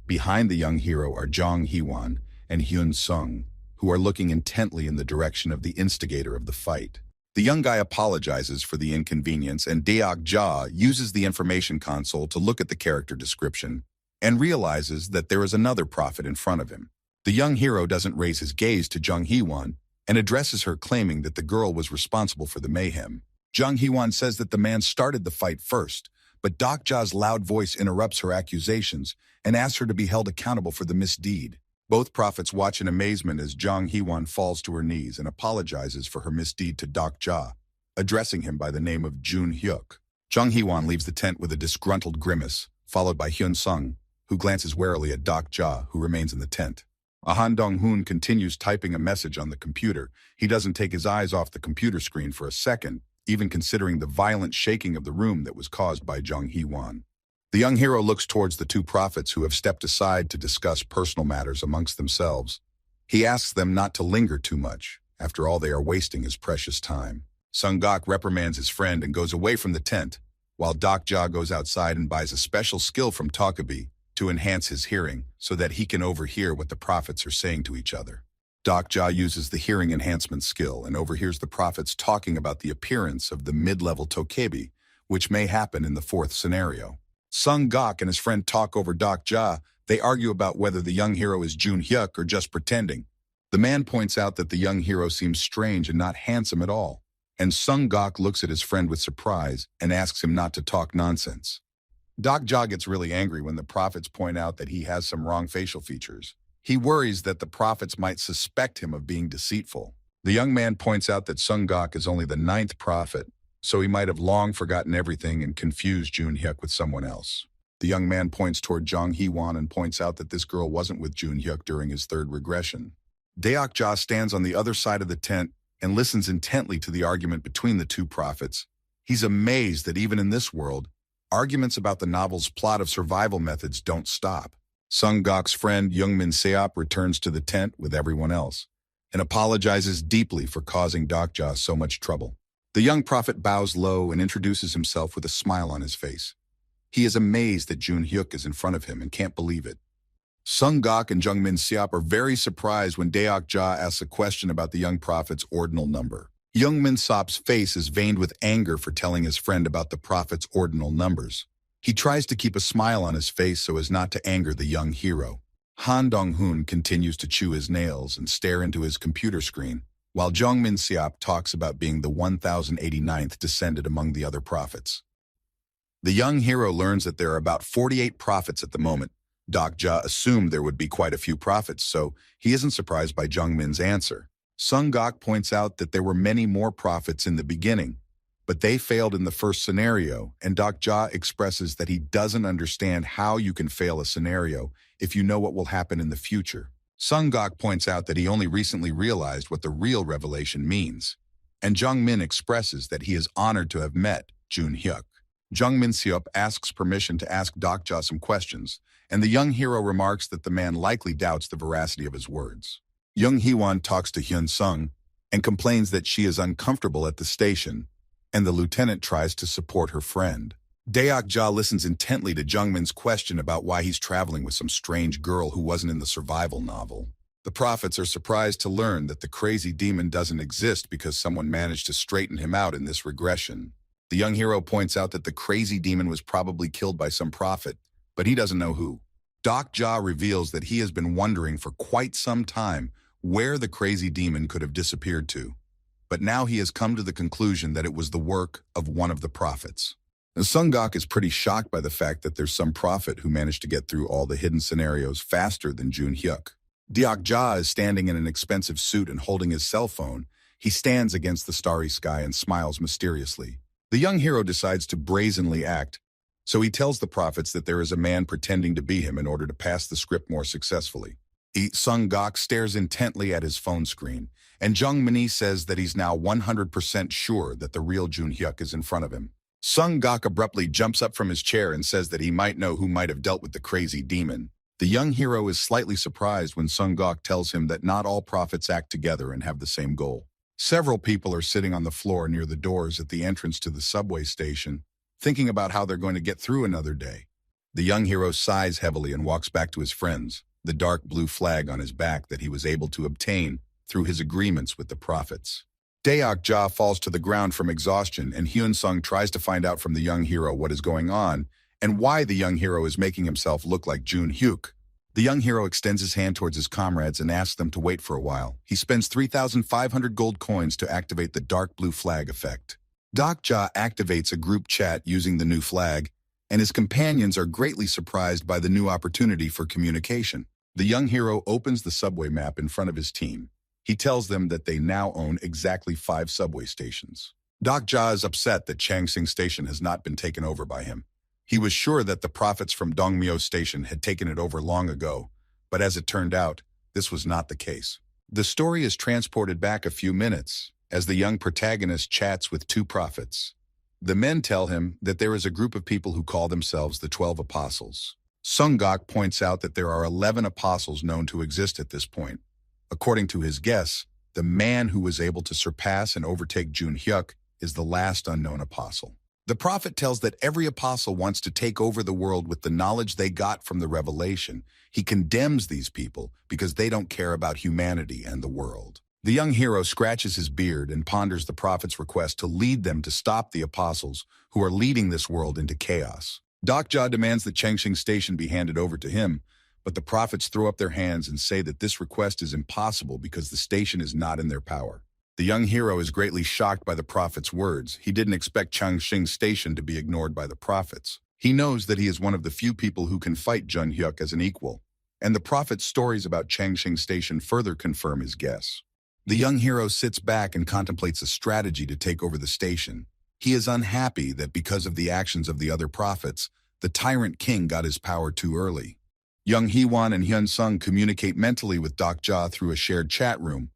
Behind the young hero are Jong Hee-won and Hyun-sung, who are looking intently in the direction of the instigator of the fight. The young guy apologizes for the inconvenience, and Deok-ja uses the information console to look at the character description and realizes that there is another prophet in front of him. The young hero doesn't raise his gaze to Jong Hee-won and addresses her, claiming that the girl was responsible for the mayhem. Jong Hee-won says that the man started the fight first, but Deok-ja's loud voice interrupts her accusations and asks her to be held accountable for the misdeed. Both prophets watch in amazement as Jong Hee-won falls to her knees and apologizes for her misdeed to Deok-ja, addressing him by the name of Jun-hyuk. Jong Hee-won leaves the tent with a disgruntled grimace, followed by Hyun-sung, who glances warily at Deok-ja, who remains in the tent. Han Dong-hoon continues typing a message on the computer. He doesn't take his eyes off the computer screen for a second, even considering the violent shaking of the room that was caused by Jong Hee-won. The young hero looks towards the two prophets who have stepped aside to discuss personal matters amongst themselves. He asks them not to linger too much. After all, they are wasting his precious time. Sung-gok reprimands his friend and goes away from the tent, while Deok-ja goes outside and buys a special skill from Takabi to enhance his hearing so that he can overhear what the prophets are saying to each other. Deok-ja uses the hearing enhancement skill and overhears the prophets talking about the appearance of the mid-level Tokebi, which may happen in the fourth scenario. Sung-gok and his friend talk over Deok-ja. They argue about whether the young hero is Jun-hyuk or just pretending. The man points out that the young hero seems strange and not handsome at all, and Sung-gok looks at his friend with surprise and asks him not to talk nonsense. Deok-ja gets really angry when the prophets point out that he has some wrong facial features. He worries that the prophets might suspect him of being deceitful. The young man points out that Sung-gok is only the ninth prophet, so he might have long forgotten everything and confused Jun-hyuk with someone else. The young man points toward Jong Hee-won and points out that this girl wasn't with Jun-hyuk during his third regression. Deok-ja stands on the other side of the tent and listens intently to the argument between the two prophets. He's amazed that even in this world, arguments about the novel's plot of survival methods don't stop. Sung Gok's friend Youngmin Seop returns to the tent with everyone else and apologizes deeply for causing Dokja so much trouble. The young prophet bows low and introduces himself with a smile on his face. He is amazed that Jun Hyuk is in front of him and can't believe it. Sung Gok and Jungmin Seop are very surprised when Daok Ja asks a question about the young prophet's ordinal number. Youngmin Seop's face is veined with anger for telling his friend about the prophet's ordinal numbers. He tries to keep a smile on his face so as not to anger the young hero. Han Dong-hoon continues to chew his nails and stare into his computer screen, while Jungmin Seop talks about being the 1089th descended among the other prophets. The young hero learns that there are about 48 prophets at the moment. Dokja assumed there would be quite a few prophets, so he isn't surprised by Jungmin's answer. Sung Gok points out that there were many more prophets in the beginning, but they failed in the first scenario, and Dokja expresses that he doesn't understand how you can fail a scenario if you know what will happen in the future. Sung Gok points out that he only recently realized what the real revelation means, and Jungmin expresses that he is honored to have met Jun Hyuk. Jungmin Seop asks permission to ask Dokja some questions, and the young hero remarks that the man likely doubts the veracity of his words. Young Hee-won talks to Hyun Sung and complains that she is uncomfortable at the station, and the lieutenant tries to support her friend. Daok Ja listens intently to Jungmin's question about why he's traveling with some strange girl who wasn't in the survival novel. The prophets are surprised to learn that the crazy demon doesn't exist because someone managed to straighten him out in this regression. The young hero points out that the crazy demon was probably killed by some prophet, but he doesn't know who. Daok Ja reveals that he has been wondering for quite some time where the crazy demon could have disappeared to, but now he has come to the conclusion that it was the work of one of the prophets. Now, Sung Gok is pretty shocked by the fact that there's some prophet who managed to get through all the hidden scenarios faster than Jun Hyuk. Daok Ja is standing in an expensive suit and holding his cell phone. He stands against the starry sky and smiles mysteriously. The young hero decides to brazenly act, so he tells the prophets that there is a man pretending to be him in order to pass the script more successfully. Sung Gok stares intently at his phone screen, and Jung Min says that he's now 100% sure that the real Jun Hyuk is in front of him. Sung Gok abruptly jumps up from his chair and says that he might know who might have dealt with the crazy demon. The young hero is slightly surprised when Sung Gok tells him that not all prophets act together and have the same goal. Several people are sitting on the floor near the doors at the entrance to the subway station, thinking about how they're going to get through another day. The young hero sighs heavily and walks back to his friends, the dark blue flag on his back that he was able to obtain through his agreements with the prophets. Daok Ja falls to the ground from exhaustion, and Hyun Sung tries to find out from the young hero what is going on and why the young hero is making himself look like Jun Hyuk. The young hero extends his hand towards his comrades and asks them to wait for a while. He spends 3,500 gold coins to activate the dark blue flag effect. Daok Ja activates a group chat using the new flag, and his companions are greatly surprised by the new opportunity for communication. The young hero opens the subway map in front of his team. He tells them that they now own exactly 5 subway stations. Daok Ja is upset that Changsing Station has not been taken over by him. He was sure that the prophets from Dongmyo Station had taken it over long ago, but as it turned out, this was not the case. The story is transported back a few minutes as the young protagonist chats with 2 prophets. The men tell him that there is a group of people who call themselves the 12 Apostles. Sung Gok points out that there are 11 apostles known to exist at this point. According to his guess, the man who was able to surpass and overtake Jun Hyuk is the last unknown apostle. The prophet tells that every apostle wants to take over the world with the knowledge they got from the revelation. He condemns these people because they don't care about humanity and the world. The young hero scratches his beard and ponders the prophet's request to lead them to stop the apostles who are leading this world into chaos. Daok Ja demands that Changsing Station be handed over to him, but the prophets throw up their hands and say that this request is impossible because the station is not in their power. The young hero is greatly shocked by the prophet's words. He didn't expect Changsing Station to be ignored by the prophets. He knows that he is one of the few people who can fight Jun Hyuk as an equal, and the prophet's stories about Changsing Station further confirm his guess. The young hero sits back and contemplates a strategy to take over the station. He is unhappy that because of the actions of the other prophets, the tyrant king got his power too early. Young Hee-won and Hyun Sung communicate mentally with Daok Ja through a shared chat room.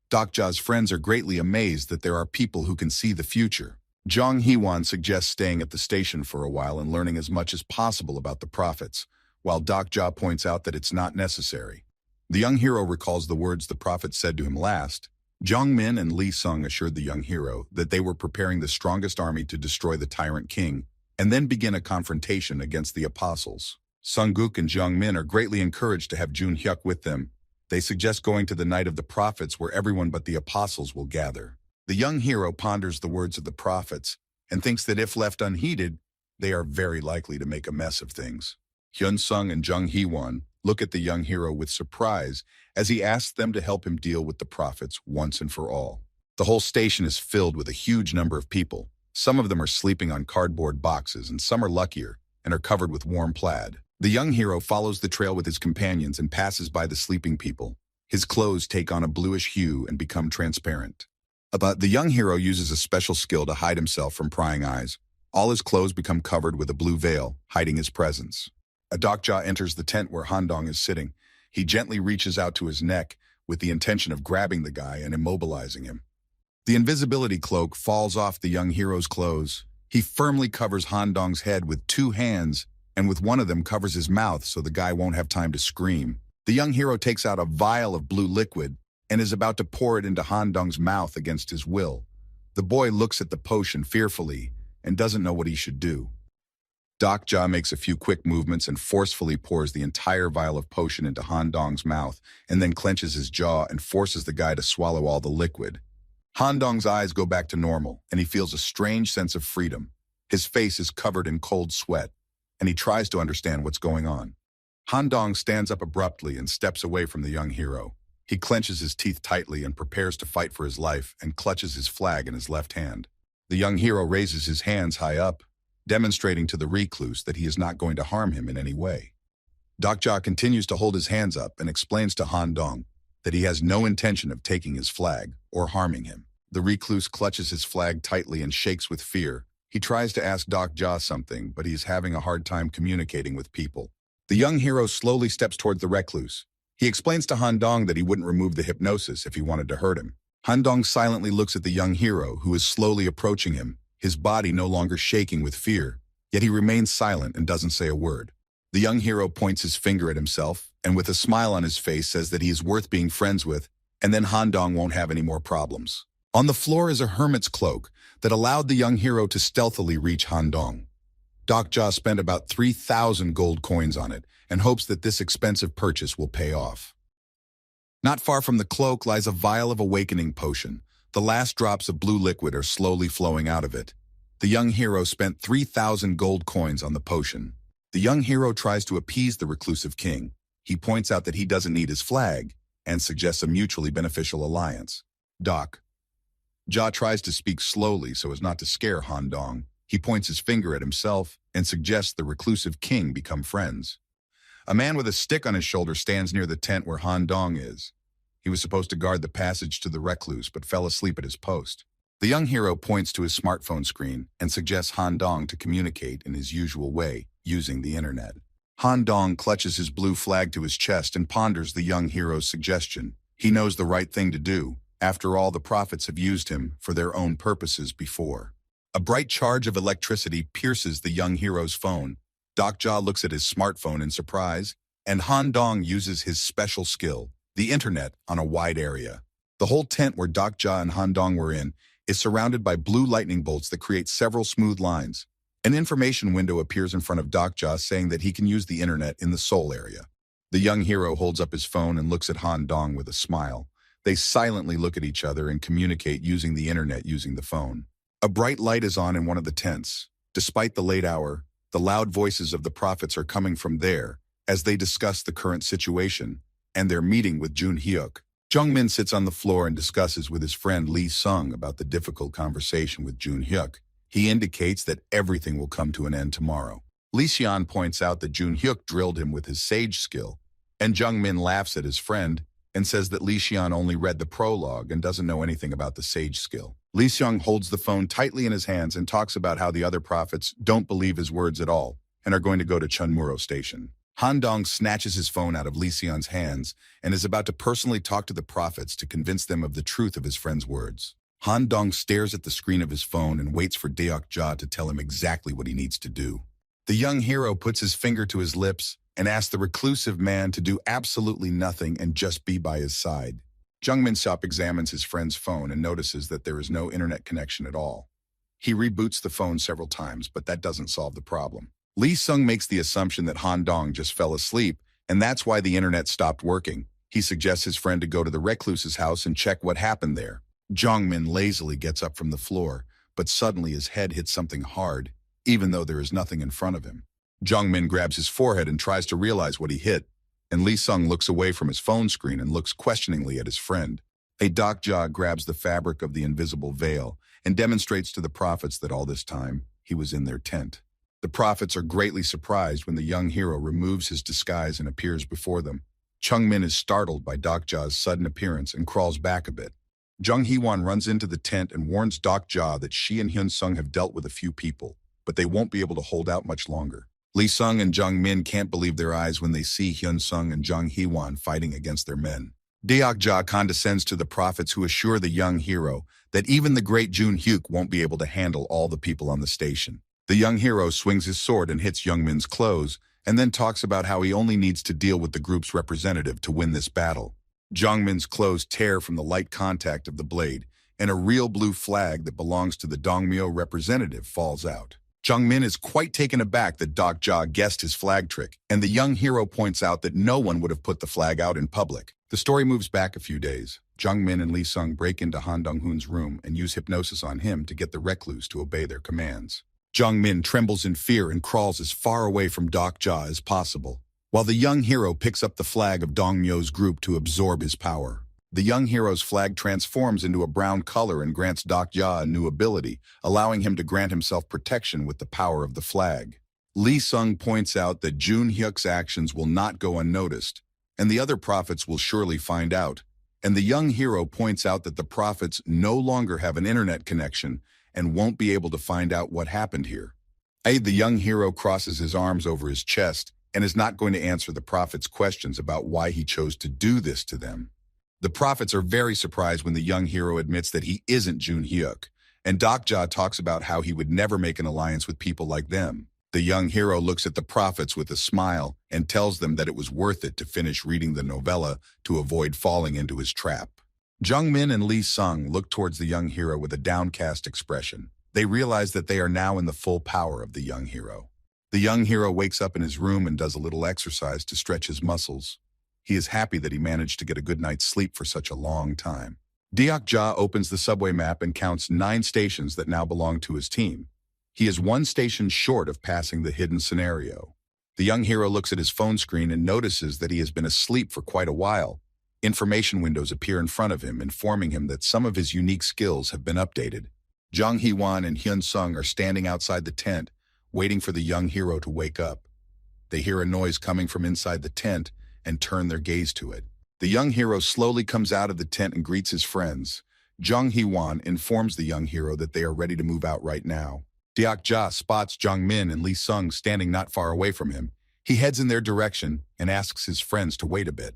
Daok Ja's friends are greatly amazed that there are people who can see the future. Jong Hee-won suggests staying at the station for a while and learning as much as possible about the prophets, while Doc Ja points out that it's not necessary. The young hero recalls the words the prophet said to him last. Jong Min and Lee Sung assured the young hero that they were preparing the strongest army to destroy the tyrant king and then begin a confrontation against the apostles. Sung-guk and Jong Min are greatly encouraged to have Jun Hyuk with them. They suggest going to the Night of the Prophets where everyone but the apostles will gather. The young hero ponders the words of the prophets and thinks that if left unheeded, they are very likely to make a mess of things. Hyun Sung and Jung Hee-won look at the young hero with surprise as he asks them to help him deal with the prophets once and for all. The whole station is filled with a huge number of people. Some of them are sleeping on cardboard boxes and some are luckier and are covered with warm plaid. The young hero follows the trail with his companions and passes by the sleeping people. His clothes take on a bluish hue and become transparent. But the young hero uses a special skill to hide himself from prying eyes. All his clothes become covered with a blue veil, hiding his presence. Doc Ja enters the tent where Han Dong is sitting. He gently reaches out to his neck with the intention of grabbing the guy and immobilizing him. The invisibility cloak falls off the young hero's clothes. He firmly covers Han Dong's head with two hands, and with one of them covers his mouth so the guy won't have time to scream. The young hero takes out a vial of blue liquid and is about to pour it into Han Dong's mouth against his will. The boy looks at the potion fearfully and doesn't know what he should do. Doc Ja makes a few quick movements and forcefully pours the entire vial of potion into Han Dong's mouth and then clenches his jaw and forces the guy to swallow all the liquid. Han Dong's eyes go back to normal and he feels a strange sense of freedom. His face is covered in cold sweat and he tries to understand what's going on. Han Dong stands up abruptly and steps away from the young hero. He clenches his teeth tightly and prepares to fight for his life and clutches his flag in his left hand. The young hero raises his hands high up, demonstrating to the recluse that he is not going to harm him in any way. Doc Ja continues to hold his hands up and explains to Han Dong that he has no intention of taking his flag or harming him. The recluse clutches his flag tightly and shakes with fear. He tries to ask Doc Ja something, but he's having a hard time communicating with people. The young hero slowly steps towards the recluse. He explains to Han Dong that he wouldn't remove the hypnosis if he wanted to hurt him. Han Dong silently looks at the young hero, who is slowly approaching him, his body no longer shaking with fear, yet he remains silent and doesn't say a word. The young hero points his finger at himself, and with a smile on his face says that he is worth being friends with, and then Han Dong won't have any more problems. On the floor is a hermit's cloak that allowed the young hero to stealthily reach Han Dong. Doc Ja spent about 3,000 gold coins on it and hopes that this expensive purchase will pay off. Not far from the cloak lies a vial of awakening potion. The last drops of blue liquid are slowly flowing out of it. The young hero spent 3,000 gold coins on the potion. The young hero tries to appease the reclusive king. He points out that he doesn't need his flag and suggests a mutually beneficial alliance. Doc Ja tries to speak slowly so as not to scare Han Dong. He points his finger at himself and suggests the reclusive king become friends. A man with a stick on his shoulder stands near the tent where Han Dong is. He was supposed to guard the passage to the recluse but fell asleep at his post. The young hero points to his smartphone screen and suggests Han Dong to communicate in his usual way, using the internet. Han Dong clutches his blue flag to his chest and ponders the young hero's suggestion. He knows the right thing to do. After all, the prophets have used him for their own purposes before. A bright charge of electricity pierces the young hero's phone. Doc Ja looks at his smartphone in surprise, and Han Dong uses his special skill, the internet, on a wide area. The whole tent where Doc Ja and Han Dong were in is surrounded by blue lightning bolts that create several smooth lines. An information window appears in front of Doc Ja saying that he can use the internet in the Seoul area. The young hero holds up his phone and looks at Han Dong with a smile. They silently look at each other and communicate using the internet using the phone. A bright light is on in one of the tents. Despite the late hour, the loud voices of the prophets are coming from there as they discuss the current situation and their meeting with Jun Hyuk. Jung Min sits on the floor and discusses with his friend Lee Sung about the difficult conversation with Jun Hyuk. He indicates that everything will come to an end tomorrow. Lee Xian points out that Jun Hyuk drilled him with his sage skill, and Jung Min laughs at his friend and says that Lee Xian only read the prologue and doesn't know anything about the sage skill. Lee Xiang holds the phone tightly in his hands and talks about how the other prophets don't believe his words at all and are going to go to Chunmuro Station. Han Dong snatches his phone out of Lee Xian's hands and is about to personally talk to the prophets to convince them of the truth of his friend's words. Han Dong stares at the screen of his phone and waits for Deok Ja to tell him exactly what he needs to do. The young hero puts his finger to his lips and asks the reclusive man to do absolutely nothing and just be by his side. Jung Min-sop examines his friend's phone and notices that there is no internet connection at all. He reboots the phone several times, but that doesn't solve the problem. Lee Sung makes the assumption that Han Dong just fell asleep, and that's why the internet stopped working. He suggests his friend to go to the recluse's house and check what happened there. Jong Min lazily gets up from the floor, but suddenly his head hits something hard, even though there is nothing in front of him. Jong Min grabs his forehead and tries to realize what he hit, and Lee Sung looks away from his phone screen and looks questioningly at his friend. A Dokja grabs the fabric of the invisible veil and demonstrates to the prophets that all this time he was in their tent. The prophets are greatly surprised when the young hero removes his disguise and appears before them. Chung Min is startled by Dokja's sudden appearance and crawls back a bit. Jung Hee-won runs into the tent and warns Dokja that she and Hyun Sung have dealt with a few people, but they won't be able to hold out much longer. Lee Sung and Jung Min can't believe their eyes when they see Hyun Sung and Jung Hee-won fighting against their men. Deokja condescends to the prophets who assure the young hero that even the great Jun Hyuk won't be able to handle all the people on the station. The young hero swings his sword and hits Young Min's clothes, and then talks about how he only needs to deal with the group's representative to win this battle. Jung Min's clothes tear from the light contact of the blade, and a real blue flag that belongs to the Dongmyo representative falls out. Jung Min is quite taken aback that Dokja guessed his flag trick, and the young hero points out that no one would have put the flag out in public. The story moves back a few days. Jung Min and Lee Sung break into Han Dong-hoon's room and use hypnosis on him to get the recluse to obey their commands. Jung Min trembles in fear and crawls as far away from Dokja as possible, while the young hero picks up the flag of Dongmyo's group to absorb his power. The young hero's flag transforms into a brown color and grants Dokja a new ability, allowing him to grant himself protection with the power of the flag. Lee Sung points out that Jun Hyuk's actions will not go unnoticed, and the other prophets will surely find out. And the young hero points out that the prophets no longer have an internet connection and won't be able to find out what happened here. The young hero crosses his arms over his chest and is not going to answer the prophets' questions about why he chose to do this to them. The prophets are very surprised when the young hero admits that he isn't Jun Hyuk, and Dokja talks about how he would never make an alliance with people like them. The young hero looks at the prophets with a smile and tells them that it was worth it to finish reading the novella to avoid falling into his trap. Jung Min and Lee Sung look towards the young hero with a downcast expression. They realize that they are now in the full power of the young hero. The young hero wakes up in his room and does a little exercise to stretch his muscles. He is happy that he managed to get a good night's sleep for such a long time. Deokja opens the subway map and counts 9 stations that now belong to his team. He is 1 station short of passing the hidden scenario. The young hero looks at his phone screen and notices that he has been asleep for quite a while. Information windows appear in front of him, informing him that some of his unique skills have been updated. Jung Hee-won and Hyun Sung are standing outside the tent, waiting for the young hero to wake up. They hear a noise coming from inside the tent and turn their gaze to it. The young hero slowly comes out of the tent and greets his friends. Jung Hee-won informs the young hero that they are ready to move out right now. Deokja spots Jung Min and Lee Sung standing not far away from him. He heads in their direction and asks his friends to wait a bit.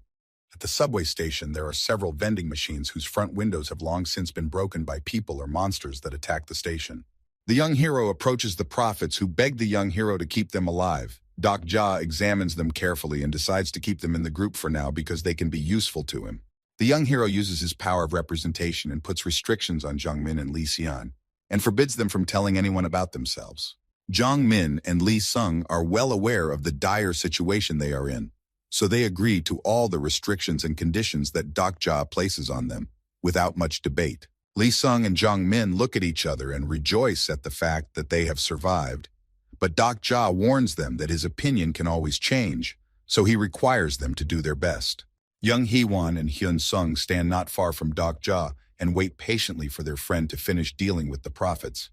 At the subway station, there are several vending machines whose front windows have long since been broken by people or monsters that attack the station. The young hero approaches the prophets, who beg the young hero to keep them alive. Dokja examines them carefully and decides to keep them in the group for now because they can be useful to him. The young hero uses his power of representation and puts restrictions on Jung Min and Lee Seon, and forbids them from telling anyone about themselves. Jung Min and Lee Sung are well aware of the dire situation they are in, so they agree to all the restrictions and conditions that Dokja places on them, without much debate. Lee Sung and Jung Min look at each other and rejoice at the fact that they have survived, but Dokja warns them that his opinion can always change, so he requires them to do their best. Jung Hee-won and Hyun Sung stand not far from Dokja and wait patiently for their friend to finish dealing with the prophets.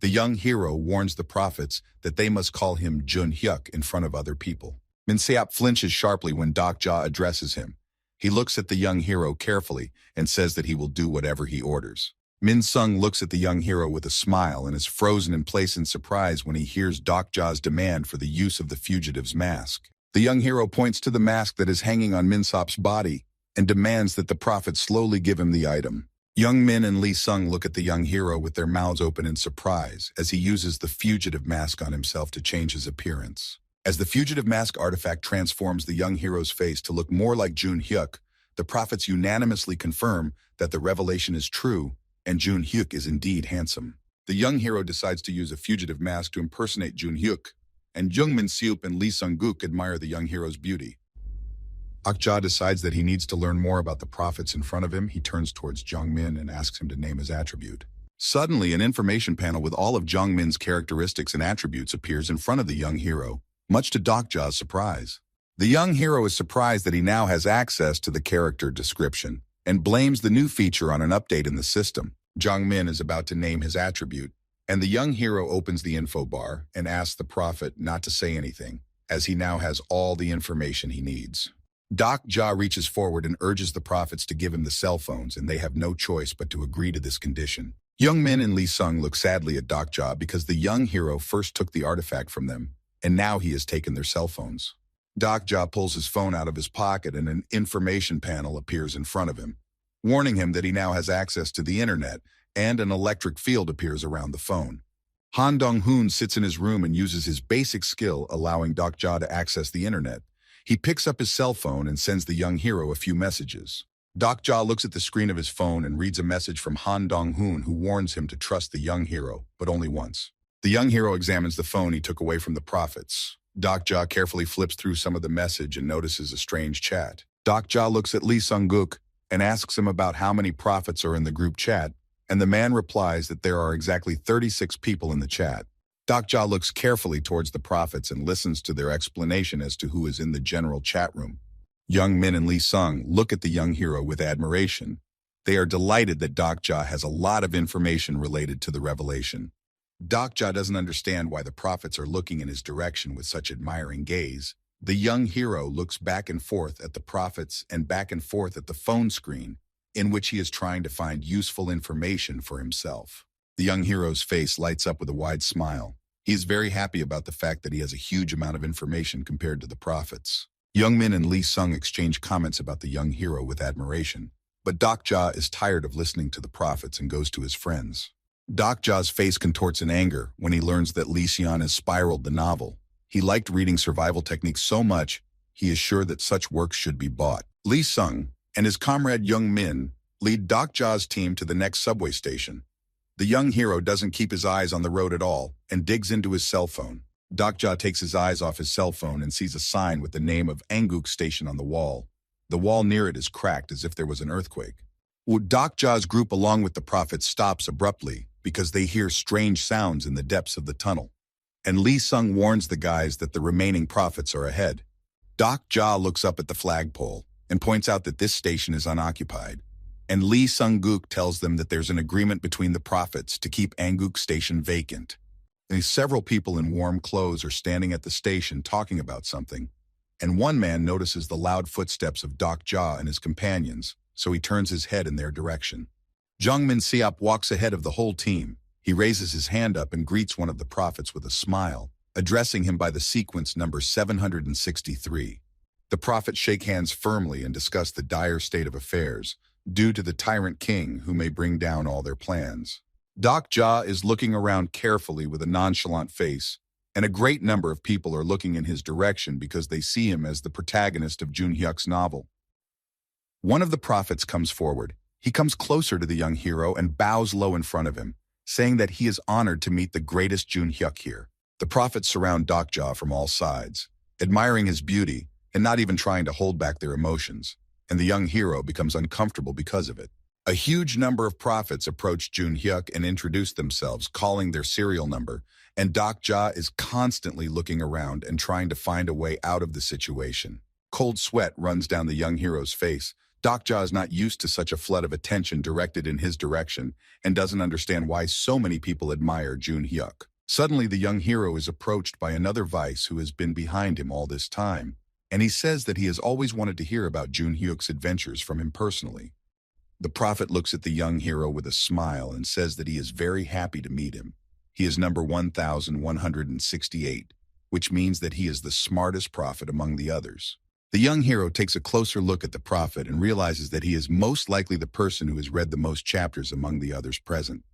The young hero warns the prophets that they must call him Jun Hyuk in front of other people. Min Seop flinches sharply when Dokja addresses him. He looks at the young hero carefully and says that he will do whatever he orders. Min Sung looks at the young hero with a smile and is frozen in place in surprise when he hears Dokja's demand for the use of the fugitive's mask. The young hero points to the mask that is hanging on Min Seop's body and demands that the prophet slowly give him the item. Jung Min and Lee Sung look at the young hero with their mouths open in surprise as he uses the fugitive mask on himself to change his appearance. As the fugitive mask artifact transforms the young hero's face to look more like Jun Hyuk, the prophets unanimously confirm that the revelation is true and Jun Hyuk is indeed handsome. The young hero decides to use a fugitive mask to impersonate Jun Hyuk, and Jung Min Seup and Lee Sung-guk admire the young hero's beauty. Akja decides that he needs to learn more about the prophets in front of him. He turns towards Jung Min and asks him to name his attribute. Suddenly, an information panel with all of Jung Min's characteristics and attributes appears in front of the young hero, much to Dokja's surprise. The young hero is surprised that he now has access to the character description and blames the new feature on an update in the system. Jung Min is about to name his attribute, and the young hero opens the info bar and asks the prophet not to say anything, as he now has all the information he needs. Dokja reaches forward and urges the prophets to give him the cell phones, and they have no choice but to agree to this condition. Jung Min and Lee Sung look sadly at Dokja because the young hero first took the artifact from them, and now he has taken their cell phones. Dokja pulls his phone out of his pocket and an information panel appears in front of him, warning him that he now has access to the internet, and an electric field appears around the phone. Han Dong-hoon sits in his room and uses his basic skill, allowing Dokja to access the internet. He picks up his cell phone and sends the young hero a few messages. Dokja looks at the screen of his phone and reads a message from Han Dong-hoon, who warns him to trust the young hero, but only once. The young hero examines the phone he took away from the prophets. Dokja carefully flips through some of the message and notices a strange chat. Dokja looks at Lee Sung-guk and asks him about how many prophets are in the group chat, and the man replies that there are exactly 36 people in the chat. Dokja looks carefully towards the prophets and listens to their explanation as to who is in the general chat room. Jung Min and Lee Sung look at the young hero with admiration. They are delighted that Dokja has a lot of information related to the revelation. Dokja doesn't understand why the prophets are looking in his direction with such admiring gaze. The young hero looks back and forth at the prophets and back and forth at the phone screen, in which he is trying to find useful information for himself. The young hero's face lights up with a wide smile. He is very happy about the fact that he has a huge amount of information compared to the prophets. Jung Min and Lee Sung exchange comments about the young hero with admiration, but Dokja is tired of listening to the prophets and goes to his friends. Dokja's face contorts in anger when he learns that Lee Xian has spiraled the novel. He liked reading survival techniques so much, he is sure that such works should be bought. Lee Sung and his comrade Jung Min lead Dokja's team to the next subway station. The young hero doesn't keep his eyes on the road at all and digs into his cell phone. Dokja takes his eyes off his cell phone and sees a sign with the name of Anguk Station on the wall. The wall near it is cracked as if there was an earthquake. Dokja's group along with the prophets stops abruptly because they hear strange sounds in the depths of the tunnel. And Lee Sung warns the guys that the remaining prophets are ahead. Dokja looks up at the flagpole and points out that this station is unoccupied. And Lee Sung-guk tells them that there's an agreement between the prophets to keep Anguk Station vacant. And several people in warm clothes are standing at the station talking about something, and one man notices the loud footsteps of Dokja and his companions, so he turns his head in their direction. Jung Min Seop walks ahead of the whole team. He raises his hand up and greets one of the prophets with a smile, addressing him by the sequence number 763. The prophets shake hands firmly and discuss the dire state of affairs, due to the tyrant king who may bring down all their plans. Dokja is looking around carefully with a nonchalant face, and a great number of people are looking in his direction because they see him as the protagonist of Jun Hyuk's novel. One of the prophets comes forward. He comes closer to the young hero and bows low in front of him, saying that he is honored to meet the greatest Jun Hyuk here. The prophets surround Dokja from all sides, admiring his beauty and not even trying to hold back their emotions, and the young hero becomes uncomfortable because of it. A huge number of prophets approach Jun Hyuk and introduce themselves, calling their serial number, and Dokja is constantly looking around and trying to find a way out of the situation. Cold sweat runs down the young hero's face. Dokja is not used to such a flood of attention directed in his direction and doesn't understand why so many people admire Jun Hyuk. Suddenly, the young hero is approached by another vice who has been behind him all this time, and he says that he has always wanted to hear about Jun Hyuk's adventures from him personally. The prophet looks at the young hero with a smile and says that he is very happy to meet him. He is number 1168, which means that he is the smartest prophet among the others. The young hero takes a closer look at the prophet and realizes that he is most likely the person who has read the most chapters among the others present.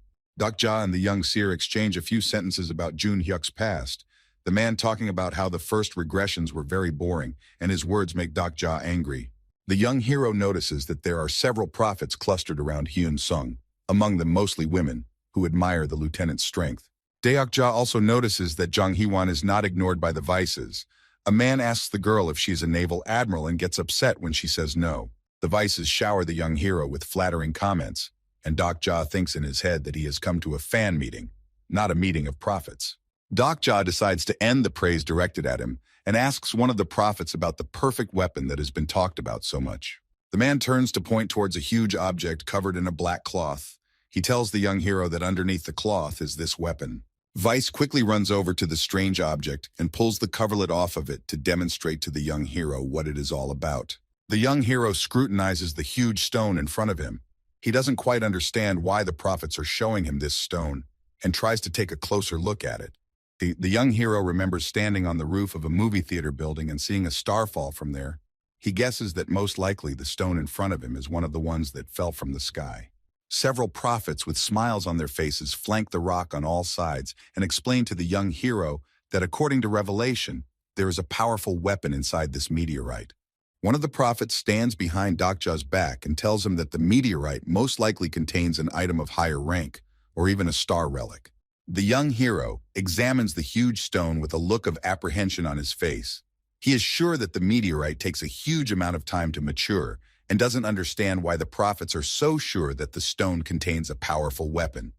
Dokja and the young seer exchange a few sentences about Jun Hyuk's past. The man talking about how the first regressions were very boring, and his words make Dok Ja angry. The young hero notices that there are several prophets clustered around Hyun Sung, among them mostly women, who admire the lieutenant's strength. Deok Ja also notices that Jang Hee-won is not ignored by the vices. A man asks the girl if she is a naval admiral and gets upset when she says no. The vices shower the young hero with flattering comments, and Dok Ja thinks in his head that he has come to a fan meeting, not a meeting of prophets. Dok Ja decides to end the praise directed at him and asks one of the prophets about the perfect weapon that has been talked about so much. The man turns to point towards a huge object covered in a black cloth. He tells the young hero that underneath the cloth is this weapon. Vice quickly runs over to the strange object and pulls the coverlet off of it to demonstrate to the young hero what it is all about. The young hero scrutinizes the huge stone in front of him. He doesn't quite understand why the prophets are showing him this stone and tries to take a closer look at it. The young hero remembers standing on the roof of a movie theater building and seeing a star fall from there. He guesses that most likely the stone in front of him is one of the ones that fell from the sky. Several prophets with smiles on their faces flank the rock on all sides and explain to the young hero that according to Revelation, there is a powerful weapon inside this meteorite. One of the prophets stands behind Dok Ja's back and tells him that the meteorite most likely contains an item of higher rank, or even a star relic. The young hero examines the huge stone with a look of apprehension on his face. He is sure that the meteorite takes a huge amount of time to mature and doesn't understand why the prophets are so sure that the stone contains a powerful weapon.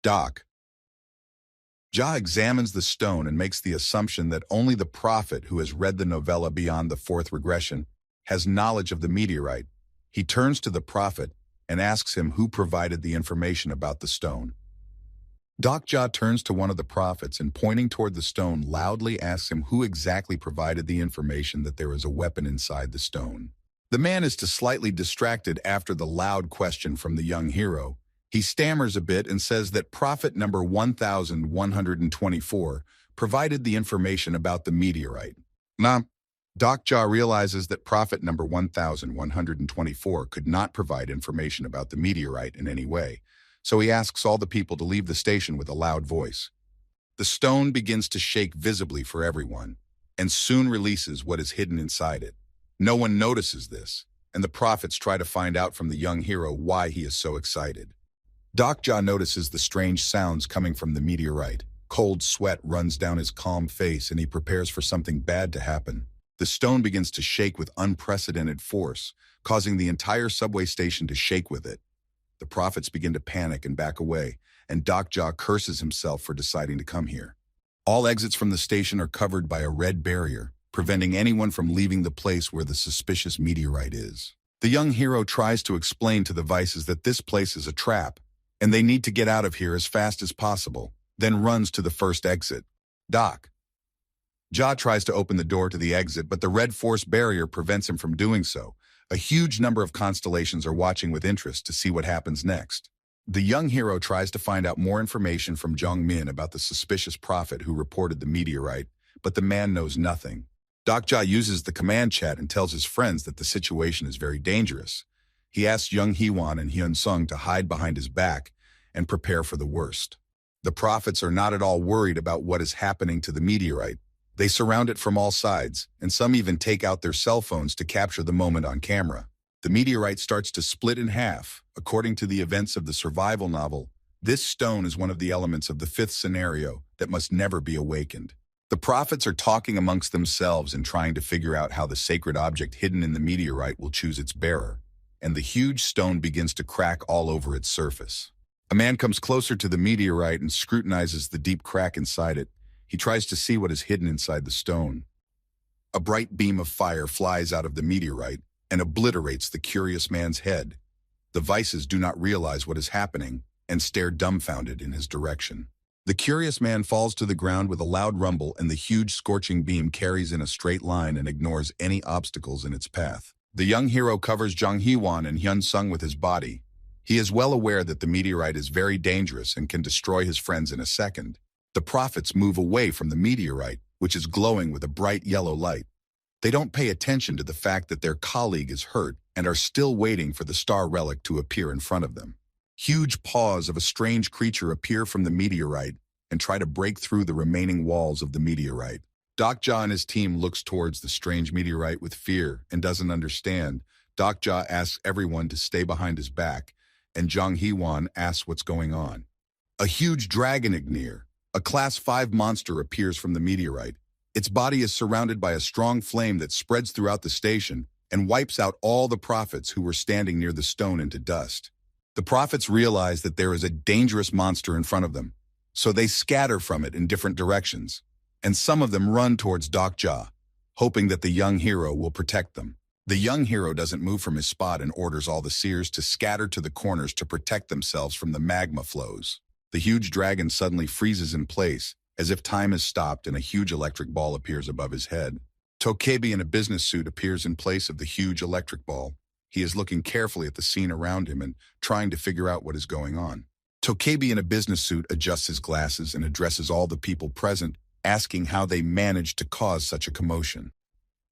Dok Ja examines the stone and makes the assumption that only the prophet who has read the novella Beyond the Fourth Regression has knowledge of the meteorite. He turns to the prophet and asks him who provided the information about the stone. Dok Ja turns to one of the prophets and pointing toward the stone loudly asks him who exactly provided the information that there is a weapon inside the stone. The man is slightly distracted after the loud question from the young hero. He stammers a bit and says that prophet number 1124 provided the information about the meteorite. Dok Ja realizes that prophet number 1124 could not provide information about the meteorite in any way, so he asks all the people to leave the station with a loud voice. The stone begins to shake visibly for everyone, and soon releases what is hidden inside it. No one notices this, and the prophets try to find out from the young hero why he is so excited. Dok Ja notices the strange sounds coming from the meteorite. Cold sweat runs down his calm face, and he prepares for something bad to happen. The stone begins to shake with unprecedented force, causing the entire subway station to shake with it. The prophets begin to panic and back away, and Dok Ja curses himself for deciding to come here. All exits from the station are covered by a red barrier, preventing anyone from leaving the place where the suspicious meteorite is. The young hero tries to explain to the vices that this place is a trap, and they need to get out of here as fast as possible, then runs to the first exit. Dok Ja tries to open the door to the exit, but the red force barrier prevents him from doing so. A huge number of constellations are watching with interest to see what happens next. The young hero tries to find out more information from Jong Min about the suspicious prophet who reported the meteorite, but the man knows nothing. Dok Ja uses the command chat and tells his friends that the situation is very dangerous. He asks Jung Hee-won and Hyun Sung to hide behind his back and prepare for the worst. The prophets are not at all worried about what is happening to the meteorite. They surround it from all sides, and some even take out their cell phones to capture the moment on camera. The meteorite starts to split in half. According to the events of the survival novel, this stone is one of the elements of the fifth scenario that must never be awakened. The prophets are talking amongst themselves and trying to figure out how the sacred object hidden in the meteorite will choose its bearer, and the huge stone begins to crack all over its surface. A man comes closer to the meteorite and scrutinizes the deep crack inside it. He tries to see what is hidden inside the stone. A bright beam of fire flies out of the meteorite and obliterates the curious man's head. The vices do not realize what is happening and stare dumbfounded in his direction. The curious man falls to the ground with a loud rumble, and the huge scorching beam carries in a straight line and ignores any obstacles in its path. The young hero covers Jang Hee-won and Hyun Sung with his body. He is well aware that the meteorite is very dangerous and can destroy his friends in a second. The prophets move away from the meteorite, which is glowing with a bright yellow light. They don't pay attention to the fact that their colleague is hurt and are still waiting for the star relic to appear in front of them. Huge paws of a strange creature appear from the meteorite, and try to break through the remaining walls of the meteorite. Dokja and his team looks towards the strange meteorite with fear and doesn't understand. Dokja asks everyone to stay behind his back, and Jung Hee-won asks what's going on. A huge dragon Ignir, a Class 5 monster, appears from the meteorite. Its body is surrounded by a strong flame that spreads throughout the station and wipes out all the prophets who were standing near the stone into dust. The prophets realize that there is a dangerous monster in front of them, so they scatter from it in different directions, and some of them run towards Dokja, hoping that the young hero will protect them. The young hero doesn't move from his spot and orders all the seers to scatter to the corners to protect themselves from the magma flows. The huge dragon suddenly freezes in place, as if time has stopped, and a huge electric ball appears above his head. Tokebi in a business suit appears in place of the huge electric ball. He is looking carefully at the scene around him and trying to figure out what is going on. Tokebi in a business suit adjusts his glasses and addresses all the people present, asking how they managed to cause such a commotion.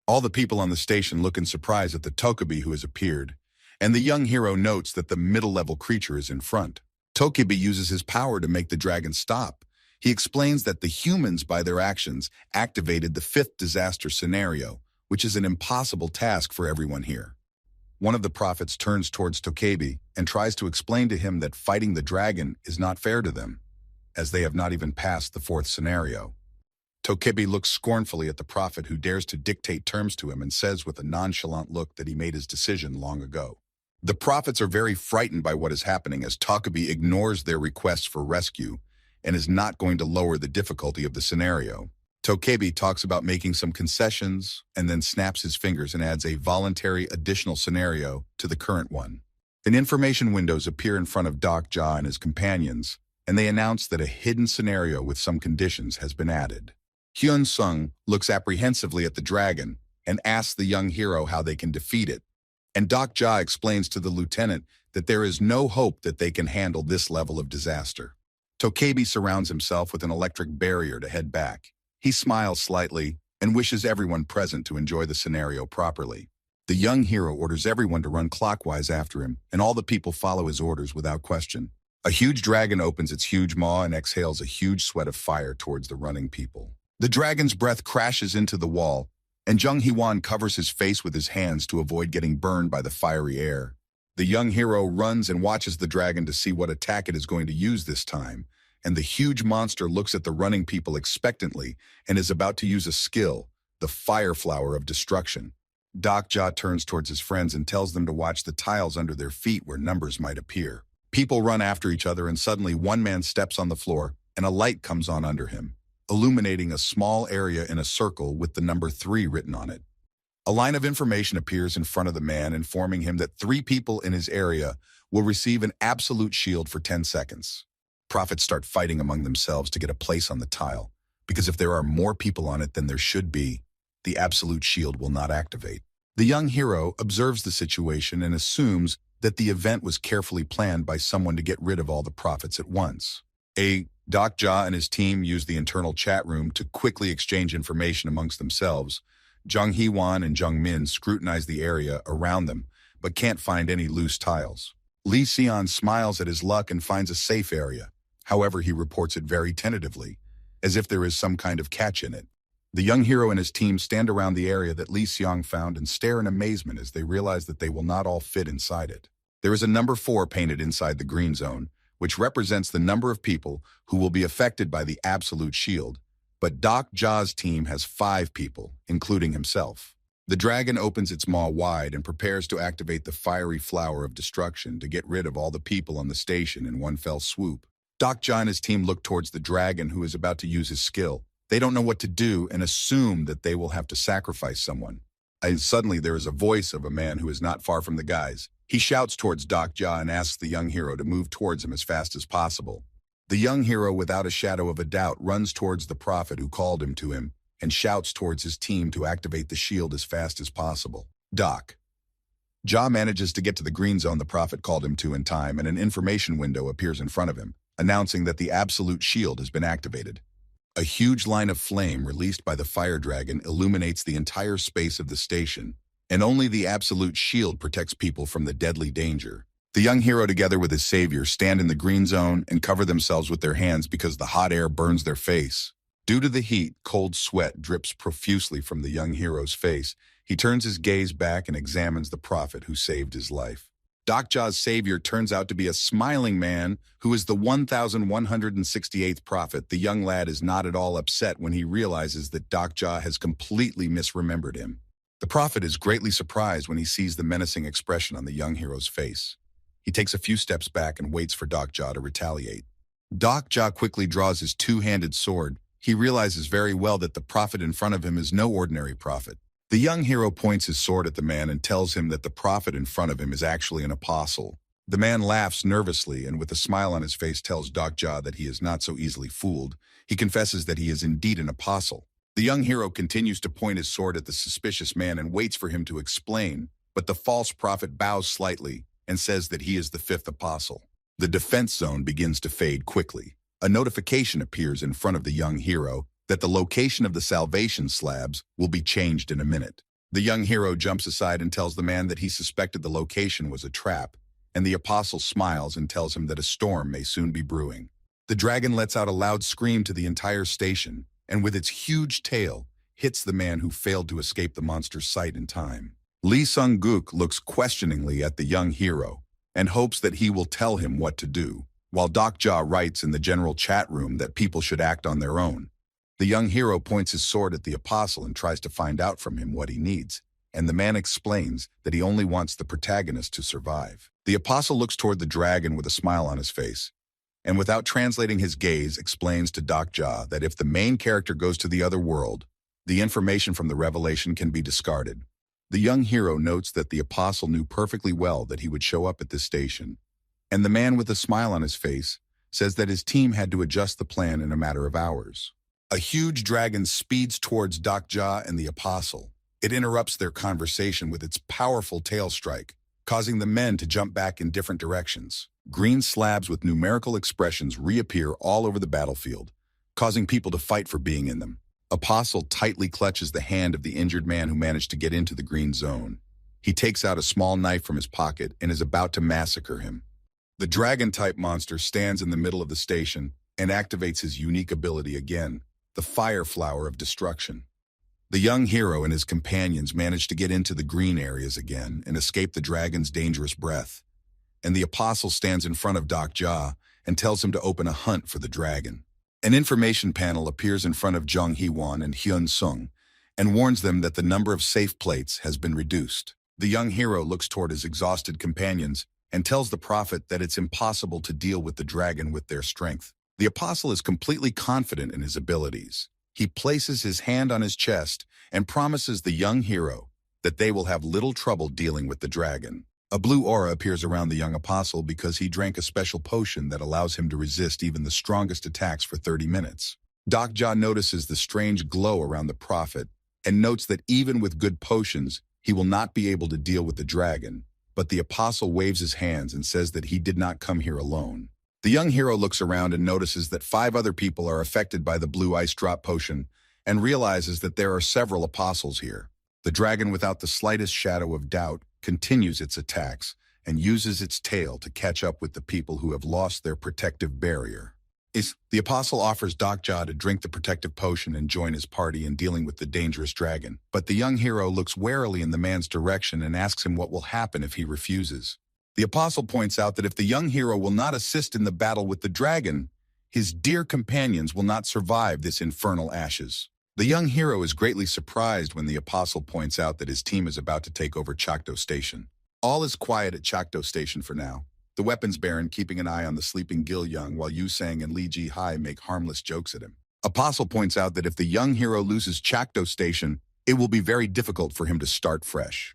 All the people on the station look in surprise at the Tokebi who has appeared, and the young hero notes that the middle-level creature is in front. Tokebi uses his power to make the dragon stop. He explains that the humans, by their actions, activated the 5th disaster scenario, which is an impossible task for everyone here. One of the prophets turns towards Tokebi and tries to explain to him that fighting the dragon is not fair to them, as they have not even passed the 4th scenario. Tokebi looks scornfully at the prophet who dares to dictate terms to him and says with a nonchalant look that he made his decision long ago. The prophets are very frightened by what is happening as Tokebi ignores their requests for rescue and is not going to lower the difficulty of the scenario. Tokebi talks about making some concessions and then snaps his fingers and adds a voluntary additional scenario to the current one. An information windows appear in front of Dokja and his companions, and they announce that a hidden scenario with some conditions has been added. Hyun Sung looks apprehensively at the dragon and asks the young hero how they can defeat it, and Dokja explains to the lieutenant that there is no hope that they can handle this level of disaster. Tokebi surrounds himself with an electric barrier to head back. He smiles slightly and wishes everyone present to enjoy the scenario properly. The young hero orders everyone to run clockwise after him, and all the people follow his orders without question. A huge dragon opens its huge maw and exhales a huge sweat of fire towards the running people. The dragon's breath crashes into the wall, and Jung Hee-won covers his face with his hands to avoid getting burned by the fiery air. The young hero runs and watches the dragon to see what attack it is going to use this time, and the huge monster looks at the running people expectantly and is about to use a skill, the Fire Flower of Destruction. Dokja turns towards his friends and tells them to watch the tiles under their feet where numbers might appear. People run after each other, and suddenly one man steps on the floor and a light comes on under him, illuminating a small area in a circle with the number 3 written on it. A line of information appears in front of the man, informing him that 3 people in his area will receive an absolute shield for 10 seconds. Prophets start fighting among themselves to get a place on the tile, because if there are more people on it than there should be, the absolute shield will not activate. The young hero observes the situation and assumes that the event was carefully planned by someone to get rid of all the prophets at once. Dokja and his team use the internal chat room to quickly exchange information amongst themselves. Jung Hee-won and Jung Min scrutinize the area around them, but can't find any loose tiles. Lee Seon smiles at his luck and finds a safe area. However, he reports it very tentatively, as if there is some kind of catch in it. The young hero and his team stand around the area that Lee Seong found and stare in amazement as they realize that they will not all fit inside it. There is a number 4 painted inside the green zone, which represents the number of people who will be affected by the absolute shield, but Dokja's team has 5 people, including himself. The dragon opens its maw wide and prepares to activate the fiery flower of destruction to get rid of all the people on the station in one fell swoop. Dokja and his team look towards the dragon who is about to use his skill. They don't know what to do and assume that they will have to sacrifice someone. And suddenly there is a voice of a man who is not far from the guys. He shouts towards Dokja and asks the young hero to move towards him as fast as possible. The young hero, without a shadow of a doubt, runs towards the prophet who called him to him and shouts towards his team to activate the shield as fast as possible. Ja manages to get to the green zone the prophet called him to in time, and an information window appears in front of him, announcing that the absolute shield has been activated. A huge line of flame released by the fire dragon illuminates the entire space of the station, and only the absolute shield protects people from the deadly danger. The young hero together with his savior stand in the green zone and cover themselves with their hands because the hot air burns their face. Due to the heat, cold sweat drips profusely from the young hero's face. He turns his gaze back and examines the prophet who saved his life. Dokja's savior turns out to be a smiling man who is the 1168th prophet. The young lad is not at all upset when he realizes that Dokja has completely misremembered him. The prophet is greatly surprised when he sees the menacing expression on the young hero's face. He takes a few steps back and waits for Dokja to retaliate. Dokja quickly draws his two-handed sword. He realizes very well that the prophet in front of him is no ordinary prophet. The young hero points his sword at the man and tells him that the prophet in front of him is actually an apostle. The man laughs nervously and with a smile on his face tells Dokja that he is not so easily fooled. He confesses that he is indeed an apostle. The young hero continues to point his sword at the suspicious man and waits for him to explain, but the false prophet bows slightly and says that he is the fifth apostle. The defense zone begins to fade quickly. A notification appears in front of the young hero that the location of the salvation slabs will be changed in a minute. The young hero jumps aside and tells the man that he suspected the location was a trap, and the apostle smiles and tells him that a storm may soon be brewing. The dragon lets out a loud scream to the entire station, and with its huge tail, hits the man who failed to escape the monster's sight in time. Lee Sung-guk looks questioningly at the young hero and hopes that he will tell him what to do, while Dokja writes in the general chat room that people should act on their own. The young hero points his sword at the apostle and tries to find out from him what he needs, and the man explains that he only wants the protagonist to survive. The apostle looks toward the dragon with a smile on his face, and without translating his gaze, explains to Dokja that if the main character goes to the other world, the information from the revelation can be discarded. The young hero notes that the apostle knew perfectly well that he would show up at this station, and the man with a smile on his face says that his team had to adjust the plan in a matter of hours. A huge dragon speeds towards Dokja and the apostle. It interrupts their conversation with its powerful tail strike, causing the men to jump back in different directions. Green slabs with numerical expressions reappear all over the battlefield, causing people to fight for being in them. Apostle tightly clutches the hand of the injured man who managed to get into the green zone. He takes out a small knife from his pocket and is about to massacre him. The dragon-type monster stands in the middle of the station and activates his unique ability again, the Fire Flower of Destruction. The young hero and his companions manage to get into the green areas again and escape the dragon's dangerous breath. And the apostle stands in front of Dokja and tells him to open a hunt for the dragon. An information panel appears in front of Jung Hee-won and Hyun Sung and warns them that the number of safe plates has been reduced. The young hero looks toward his exhausted companions and tells the prophet that it's impossible to deal with the dragon with their strength. The apostle is completely confident in his abilities. He places his hand on his chest and promises the young hero that they will have little trouble dealing with the dragon. A blue aura appears around the young apostle because he drank a special potion that allows him to resist even the strongest attacks for 30 minutes. Dokja notices the strange glow around the prophet and notes that even with good potions, he will not be able to deal with the dragon, but the apostle waves his hands and says that he did not come here alone. The young hero looks around and notices that 5 other people are affected by the blue ice drop potion and realizes that there are several apostles here. The dragon, without the slightest shadow of doubt, continues its attacks and uses its tail to catch up with the people who have lost their protective barrier. The apostle offers Dokja to drink the protective potion and join his party in dealing with the dangerous dragon, but the young hero looks warily in the man's direction and asks him what will happen if he refuses. The apostle points out that if the young hero will not assist in the battle with the dragon, his dear companions will not survive this infernal ashes. The young hero is greatly surprised when the apostle points out that his team is about to take over Chakdo Station. All is quiet at Chakdo Station for now, the weapons baron keeping an eye on the sleeping Gil Young while Yu Sang and Lee Ji Hai make harmless jokes at him. Apostle points out that if the young hero loses Chakdo Station, it will be very difficult for him to start fresh.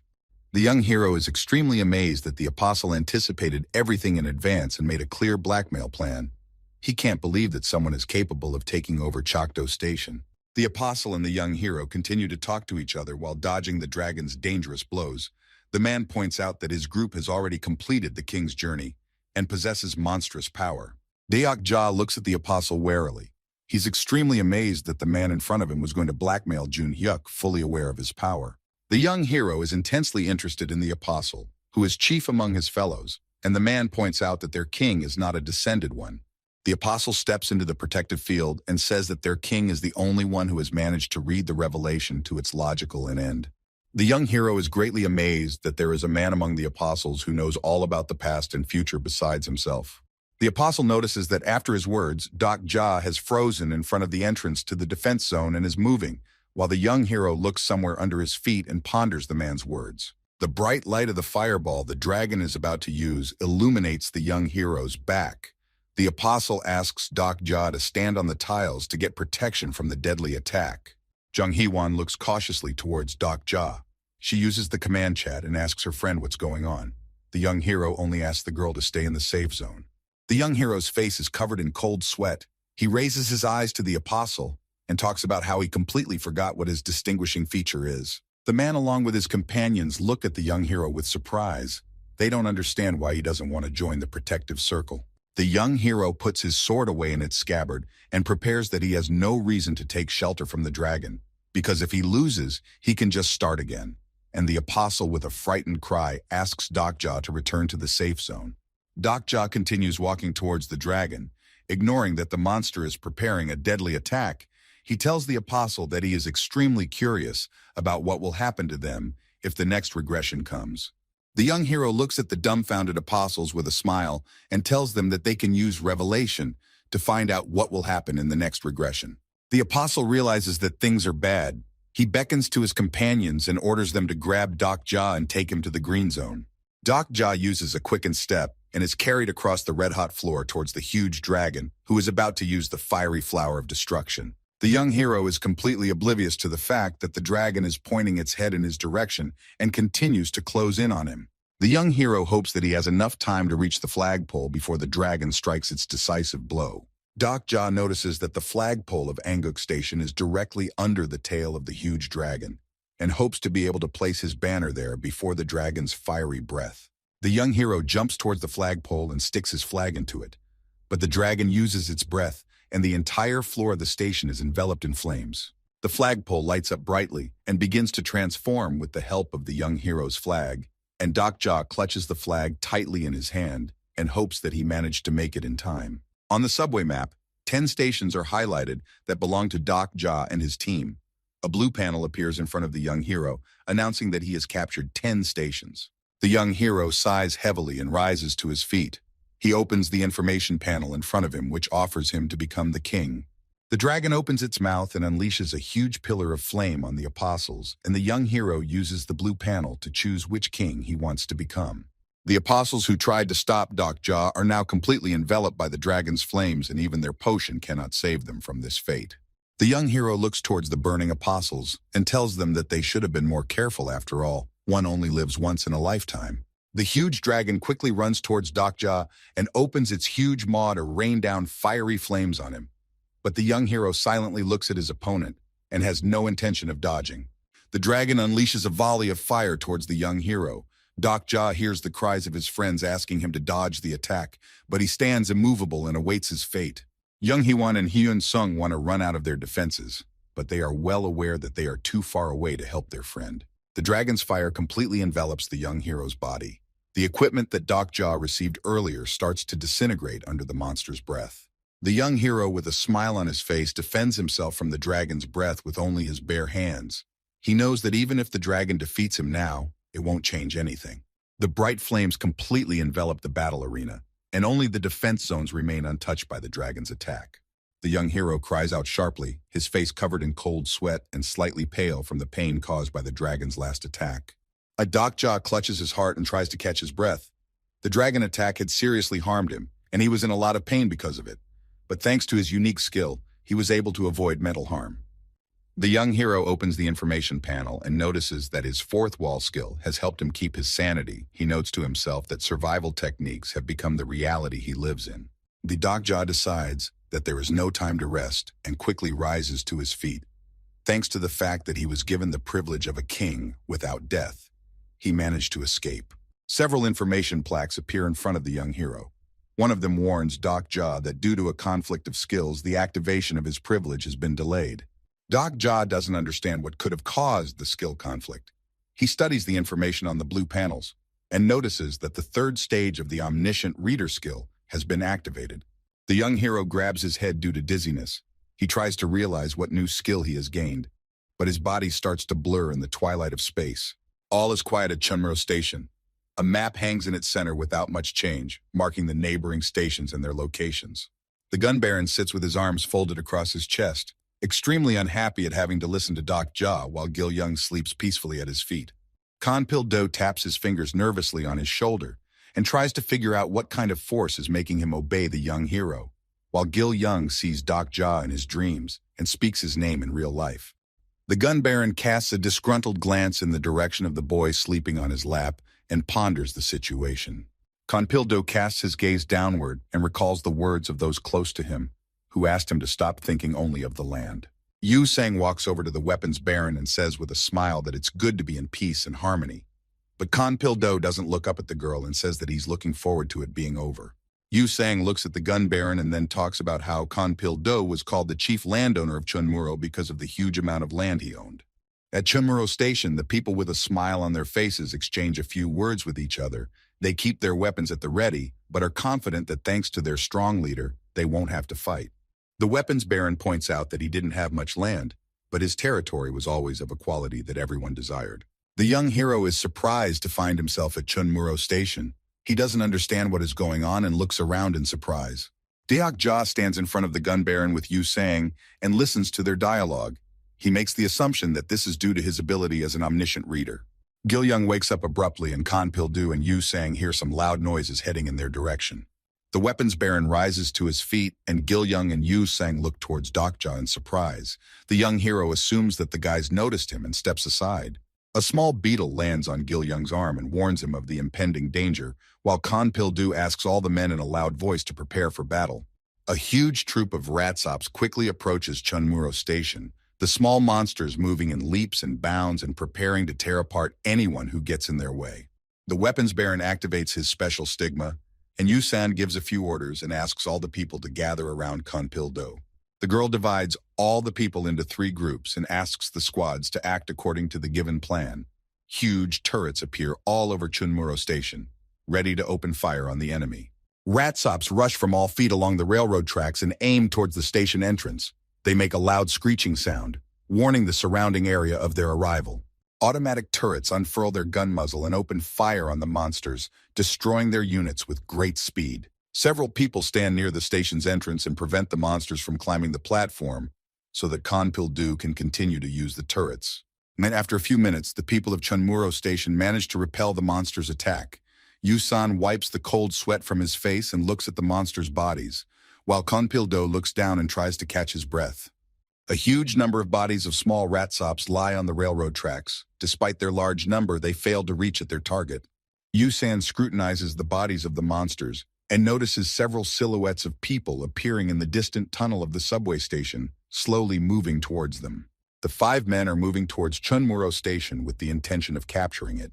The young hero is extremely amazed that the apostle anticipated everything in advance and made a clear blackmail plan. He can't believe that someone is capable of taking over Chakdo Station. The apostle and the young hero continue to talk to each other while dodging the dragon's dangerous blows. The man points out that his group has already completed the king's journey and possesses monstrous power. Deok Ja looks at the apostle warily. He's extremely amazed that the man in front of him was going to blackmail Jun Hyuk, fully aware of his power. The young hero is intensely interested in the apostle, who is chief among his fellows, and the man points out that their king is not a descended one. The apostle steps into the protective field and says that their king is the only one who has managed to read the revelation to its logical end. The young hero is greatly amazed that there is a man among the apostles who knows all about the past and future besides himself. The apostle notices that after his words, Doc Ja has frozen in front of the entrance to the defense zone and is moving, while the young hero looks somewhere under his feet and ponders the man's words. The bright light of the fireball the dragon is about to use illuminates the young hero's back. The apostle asks Doc Ja to stand on the tiles to get protection from the deadly attack. Jung Hee-won looks cautiously towards Doc Ja. She uses the command chat and asks her friend what's going on. The young hero only asks the girl to stay in the safe zone. The young hero's face is covered in cold sweat. He raises his eyes to the apostle and talks about how he completely forgot what his distinguishing feature is. The man along with his companions look at the young hero with surprise. They don't understand why he doesn't want to join the protective circle. The young hero puts his sword away in its scabbard and prepares that he has no reason to take shelter from the dragon, because if he loses, he can just start again. And the apostle, with a frightened cry, asks Doc Ja to return to the safe zone. Doc Ja continues walking towards the dragon, ignoring that the monster is preparing a deadly attack. He tells the apostle that he is extremely curious about what will happen to them if the next regression comes. The young hero looks at the dumbfounded apostles with a smile and tells them that they can use revelation to find out what will happen in the next regression. The apostle realizes that things are bad. He beckons to his companions and orders them to grab Doc Ja and take him to the green zone. Doc Ja uses a quickened step and is carried across the red-hot floor towards the huge dragon, who is about to use the fiery flower of destruction. The young hero is completely oblivious to the fact that the dragon is pointing its head in his direction and continues to close in on him. The young hero hopes that he has enough time to reach the flagpole before the dragon strikes its decisive blow. Doc Ja notices that the flagpole of Anguk Station is directly under the tail of the huge dragon, and hopes to be able to place his banner there before the dragon's fiery breath. The young hero jumps towards the flagpole and sticks his flag into it, but the dragon uses its breath, and the entire floor of the station is enveloped in flames. The flagpole lights up brightly and begins to transform with the help of the young hero's flag, and Doc Ja clutches the flag tightly in his hand and hopes that he managed to make it in time. On the subway map, 10 stations are highlighted that belong to Doc Ja and his team. A blue panel appears in front of the young hero, announcing that he has captured 10 stations. The young hero sighs heavily and rises to his feet. He opens the information panel in front of him, which offers him to become the king. The dragon opens its mouth and unleashes a huge pillar of flame on the apostles, and the young hero uses the blue panel to choose which king he wants to become. The apostles who tried to stop Doc Ja are now completely enveloped by the dragon's flames, and even their potion cannot save them from this fate. The young hero looks towards the burning apostles and tells them that they should have been more careful after all. One only lives once in a lifetime. The huge dragon quickly runs towards Doc Ja and opens its huge maw to rain down fiery flames on him. But the young hero silently looks at his opponent and has no intention of dodging. The dragon unleashes a volley of fire towards the young hero. Doc Ja hears the cries of his friends asking him to dodge the attack, but he stands immovable and awaits his fate. Jung Hee-won and Hyun Sung want to run out of their defenses, but they are well aware that they are too far away to help their friend. The dragon's fire completely envelops the young hero's body. The equipment that Doc Ja received earlier starts to disintegrate under the monster's breath. The young hero, with a smile on his face, defends himself from the dragon's breath with only his bare hands. He knows that even if the dragon defeats him now, it won't change anything. The bright flames completely envelop the battle arena, and only the defense zones remain untouched by the dragon's attack. The young hero cries out sharply, his face covered in cold sweat and slightly pale from the pain caused by the dragon's last attack. Doc Ja clutches his heart and tries to catch his breath. The dragon attack had seriously harmed him, and he was in a lot of pain because of it. But thanks to his unique skill, he was able to avoid mental harm. The young hero opens the information panel and notices that his fourth wall skill has helped him keep his sanity. He notes to himself that survival techniques have become the reality he lives in. The Doc Ja decides that there is no time to rest and quickly rises to his feet. Thanks to the fact that he was given the privilege of a king without death, he managed to escape. Several information plaques appear in front of the young hero. One of them warns Doc Ja that due to a conflict of skills, the activation of his privilege has been delayed. Doc Ja doesn't understand what could have caused the skill conflict. He studies the information on the blue panels and notices that the third stage of the omniscient reader skill has been activated. The young hero grabs his head due to dizziness. He tries to realize what new skill he has gained, but his body starts to blur in the twilight of space. All is quiet at Chunmuro Station. A map hangs in its center without much change, marking the neighboring stations and their locations. The gun baron sits with his arms folded across his chest, extremely unhappy at having to listen to Doc Ja while Gil Young sleeps peacefully at his feet. Kanpil-do taps his fingers nervously on his shoulder and tries to figure out what kind of force is making him obey the young hero, while Gil Young sees Doc Ja in his dreams and speaks his name in real life. The gun baron casts a disgruntled glance in the direction of the boy sleeping on his lap and ponders the situation. Kanpil-do casts his gaze downward and recalls the words of those close to him, who asked him to stop thinking only of the land. Yu Sang walks over to the weapons baron and says with a smile that it's good to be in peace and harmony. But Kanpil-do doesn't look up at the girl and says that he's looking forward to it being over. Yu Sang looks at the gun baron and then talks about how Kanpil-do was called the chief landowner of Chunmuro because of the huge amount of land he owned. At Chunmuro Station, the people with a smile on their faces exchange a few words with each other. They keep their weapons at the ready, but are confident that thanks to their strong leader, they won't have to fight. The weapons baron points out that he didn't have much land, but his territory was always of a quality that everyone desired. The young hero is surprised to find himself at Chunmuro Station. He doesn't understand what is going on and looks around in surprise. Deok Ja stands in front of the gun baron with Yu Sang and listens to their dialogue. He makes the assumption that this is due to his ability as an omniscient reader. Gil Young wakes up abruptly and Kanpil-do and Yu Sang hear some loud noises heading in their direction. The weapons baron rises to his feet and Gil Young and Yu Sang look towards Doc Ja in surprise. The young hero assumes that the guys noticed him and steps aside. A small beetle lands on Gil Young's arm and warns him of the impending danger, while Kanpil-do asks all the men in a loud voice to prepare for battle. A huge troop of ratsops quickly approaches Chunmuro Station, the small monsters moving in leaps and bounds and preparing to tear apart anyone who gets in their way. The weapons baron activates his special stigma, and Yu Sang gives a few orders and asks all the people to gather around Kanpil-do. The girl divides all the people into 3 groups and asks the squads to act according to the given plan. Huge turrets appear all over Chunmuro Station, ready to open fire on the enemy. Ratsops rush from all feet along the railroad tracks and aim towards the station entrance. They make a loud screeching sound, warning the surrounding area of their arrival. Automatic turrets unfurl their gun muzzle and open fire on the monsters, destroying their units with great speed. Several people stand near the station's entrance and prevent the monsters from climbing the platform so that Kanpil-do can continue to use the turrets. And then after a few minutes, the people of Chunmuro Station manage to repel the monsters' attack. Yu Sang wipes the cold sweat from his face and looks at the monsters' bodies, while Kanpil-do looks down and tries to catch his breath. A huge number of bodies of small ratsops lie on the railroad tracks. Despite their large number, they fail to reach at their target. Yu Sang scrutinizes the bodies of the monsters and notices several silhouettes of people appearing in the distant tunnel of the subway station, slowly moving towards them. The 5 men are moving towards Chunmuro Station with the intention of capturing it,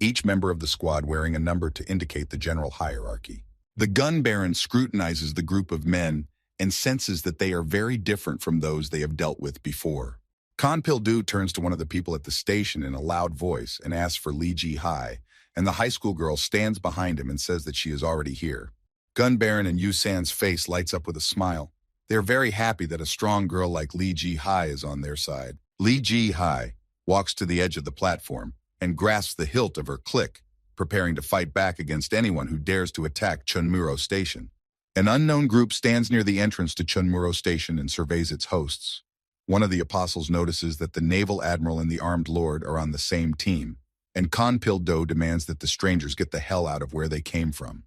each member of the squad wearing a number to indicate the general hierarchy. The gun baron scrutinizes the group of men and senses that they are very different from those they have dealt with before. Kanpil-do turns to one of the people at the station in a loud voice and asks for Lee Ji-hai, and the high school girl stands behind him and says that she is already here. Gun baron and Yu Sang's face lights up with a smile. They are very happy that a strong girl like Lee Ji-hai is on their side. Lee Ji-hai walks to the edge of the platform and grasps the hilt of her click, preparing to fight back against anyone who dares to attack Chunmuro Station. An unknown group stands near the entrance to Chunmuro Station and surveys its hosts. One of the apostles notices that the naval admiral and the armed lord are on the same team, and Kanpil-do demands that the strangers get the hell out of where they came from.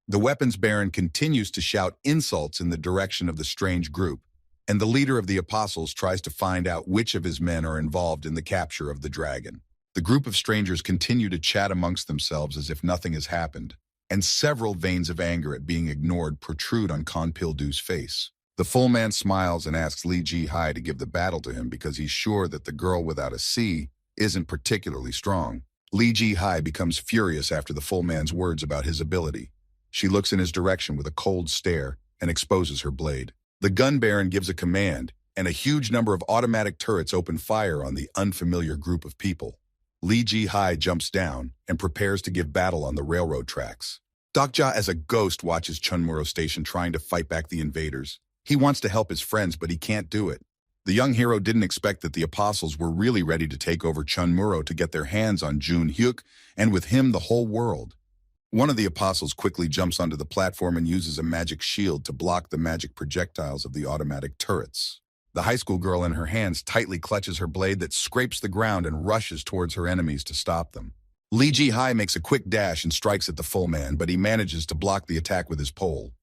The weapons baron continues to shout insults in the direction of the strange group, and the leader of the apostles tries to find out which of his men are involved in the capture of the dragon. The group of strangers continue to chat amongst themselves as if nothing has happened, and several veins of anger at being ignored protrude on Kanpil-do's face. The full man smiles and asks Lee Ji-hai to give the battle to him because he's sure that the girl without a C isn't particularly strong. Lee Ji-hai becomes furious after the full man's words about his ability. She looks in his direction with a cold stare and exposes her blade. The gun baron gives a command, and a huge number of automatic turrets open fire on the unfamiliar group of people. Lee Ji-hai jumps down and prepares to give battle on the railroad tracks. Dokja as a ghost watches Chunmuro Station trying to fight back the invaders. He wants to help his friends, but he can't do it. The young hero didn't expect that the apostles were really ready to take over Chunmuro to get their hands on Jun Hyuk, and with him the whole world. One of the apostles quickly jumps onto the platform and uses a magic shield to block the magic projectiles of the automatic turrets. The high school girl in her hands tightly clutches her blade that scrapes the ground and rushes towards her enemies to stop them. Lee Ji-hai makes a quick dash and strikes at the full man, but he manages to block the attack with his pole.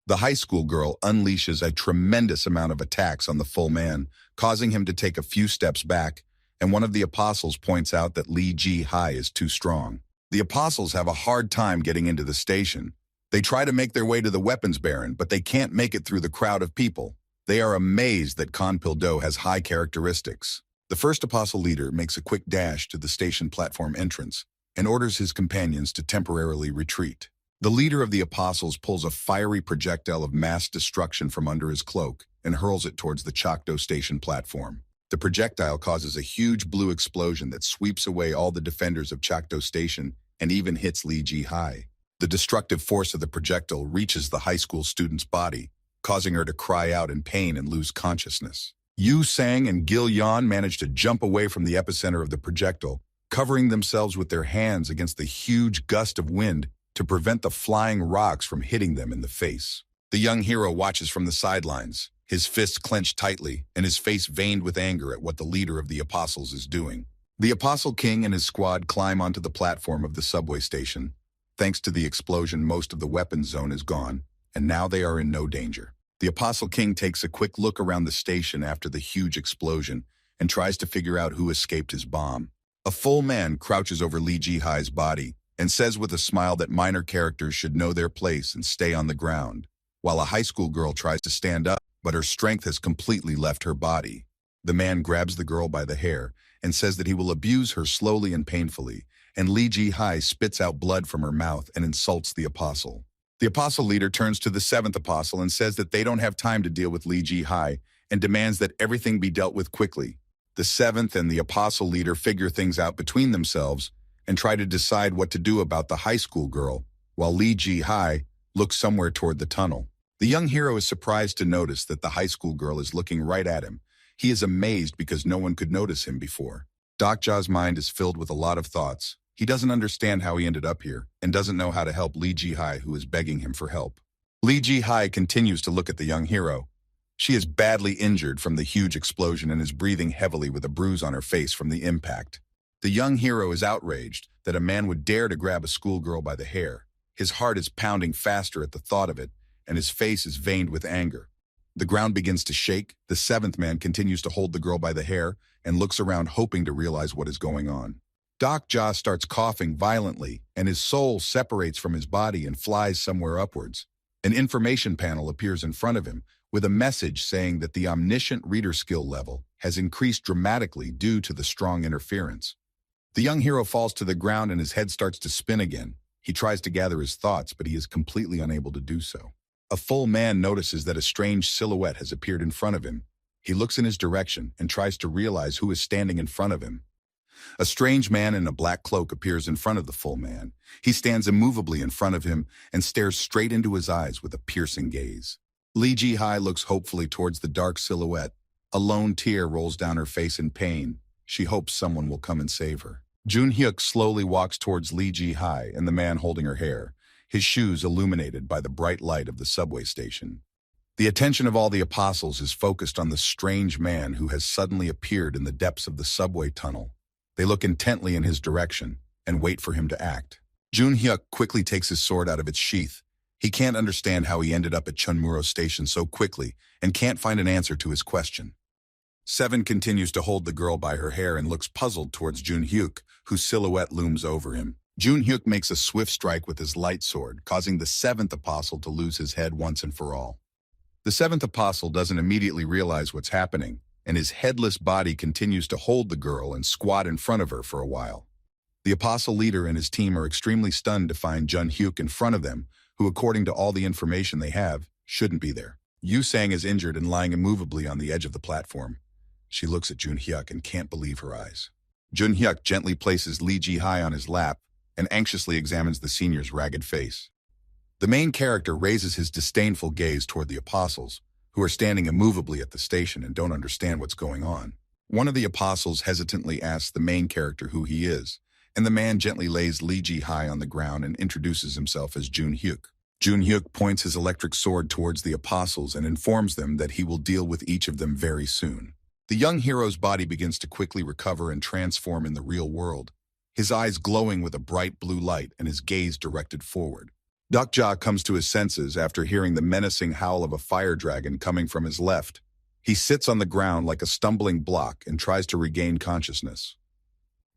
The high school girl unleashes a tremendous amount of attacks on the full man, causing him to take a few steps back, and one of the apostles points out that Lee Ji-hai is too strong. The apostles have a hard time getting into the station. They try to make their way to the weapons baron, but they can't make it through the crowd of people. They are amazed that Konpil-do has high characteristics. The first apostle leader makes a quick dash to the station platform entrance and orders his companions to temporarily retreat. The leader of the apostles pulls a fiery projectile of mass destruction from under his cloak and hurls it towards the Chakdo station platform. The projectile causes a huge blue explosion that sweeps away all the defenders of Chakdo station and even hits Lee Ji-hai. The destructive force of the projectile reaches the high school student's body, causing her to cry out in pain and lose consciousness. Yu Sang and Gil Yan manage to jump away from the epicenter of the projectile, covering themselves with their hands against the huge gust of wind to prevent the flying rocks from hitting them in the face. The young hero watches from the sidelines, his fists clenched tightly and his face veined with anger at what the leader of the apostles is doing. The Apostle King and his squad climb onto the platform of the subway station. Thanks to the explosion, most of the weapons zone is gone, and now they are in no danger. The Apostle King takes a quick look around the station after the huge explosion and tries to figure out who escaped his bomb. A full man crouches over Lee Ji-hai's body and says with a smile that minor characters should know their place and stay on the ground, while a high school girl tries to stand up, but her strength has completely left her body. The man grabs the girl by the hair and says that he will abuse her slowly and painfully, and Lee Ji-hai spits out blood from her mouth and insults the apostle. The apostle leader turns to the seventh apostle and says that they don't have time to deal with Lee Ji-hai and demands that everything be dealt with quickly. The seventh and the apostle leader figure things out between themselves and try to decide what to do about the high school girl, while Lee Ji-hai looks somewhere toward the tunnel. The young hero is surprised to notice that the high school girl is looking right at him. He is amazed because no one could notice him before. Dokja's mind is filled with a lot of thoughts. He doesn't understand how he ended up here and doesn't know how to help Lee Ji-hai, who is begging him for help. Lee Ji-hai continues to look at the young hero. She is badly injured from the huge explosion and is breathing heavily with a bruise on her face from the impact. The young hero is outraged that a man would dare to grab a schoolgirl by the hair. His heart is pounding faster at the thought of it, and his face is veined with anger. The ground begins to shake. The seventh man continues to hold the girl by the hair and looks around hoping to realize what is going on. Dokja starts coughing violently, and his soul separates from his body and flies somewhere upwards. An information panel appears in front of him with a message saying that the omniscient reader skill level has increased dramatically due to the strong interference. The young hero falls to the ground and his head starts to spin again. He tries to gather his thoughts, but he is completely unable to do so. A full man notices that a strange silhouette has appeared in front of him. He looks in his direction and tries to realize who is standing in front of him. A strange man in a black cloak appears in front of the full man. He stands immovably in front of him and stares straight into his eyes with a piercing gaze. Lee Ji-hai looks hopefully towards the dark silhouette. A lone tear rolls down her face in pain. She hopes someone will come and save her. Jun Hyuk slowly walks towards Lee Ji-hai and the man holding her hair, his shoes illuminated by the bright light of the subway station. The attention of all the apostles is focused on the strange man who has suddenly appeared in the depths of the subway tunnel. They look intently in his direction and wait for him to act. Jun Hyuk quickly takes his sword out of its sheath. He can't understand how he ended up at Chunmuro Station so quickly and can't find an answer to his question. Seven continues to hold the girl by her hair and looks puzzled towards Jun Hyuk, whose silhouette looms over him. Jun Hyuk makes a swift strike with his light sword, causing the seventh apostle to lose his head once and for all. The seventh apostle doesn't immediately realize what's happening, and his headless body continues to hold the girl and squat in front of her for a while. The apostle leader and his team are extremely stunned to find Jun Hyuk in front of them, who, according to all the information they have, shouldn't be there. Yu Sang is injured and lying immovably on the edge of the platform. She looks at Jun Hyuk and can't believe her eyes. Jun-hyuk gently places Lee Ji-hai on his lap and anxiously examines the senior's ragged face. The main character raises his disdainful gaze toward the apostles, who are standing immovably at the station and don't understand what's going on. One of the apostles hesitantly asks the main character who he is, and the man gently lays Lee Ji-hai on the ground and introduces himself as Jun-hyuk. Jun-hyuk points his electric sword towards the apostles and informs them that he will deal with each of them very soon. The young hero's body begins to quickly recover and transform in the real world, his eyes glowing with a bright blue light and his gaze directed forward. Dokja comes to his senses after hearing the menacing howl of a fire dragon coming from his left. He sits on the ground like a stumbling block and tries to regain consciousness.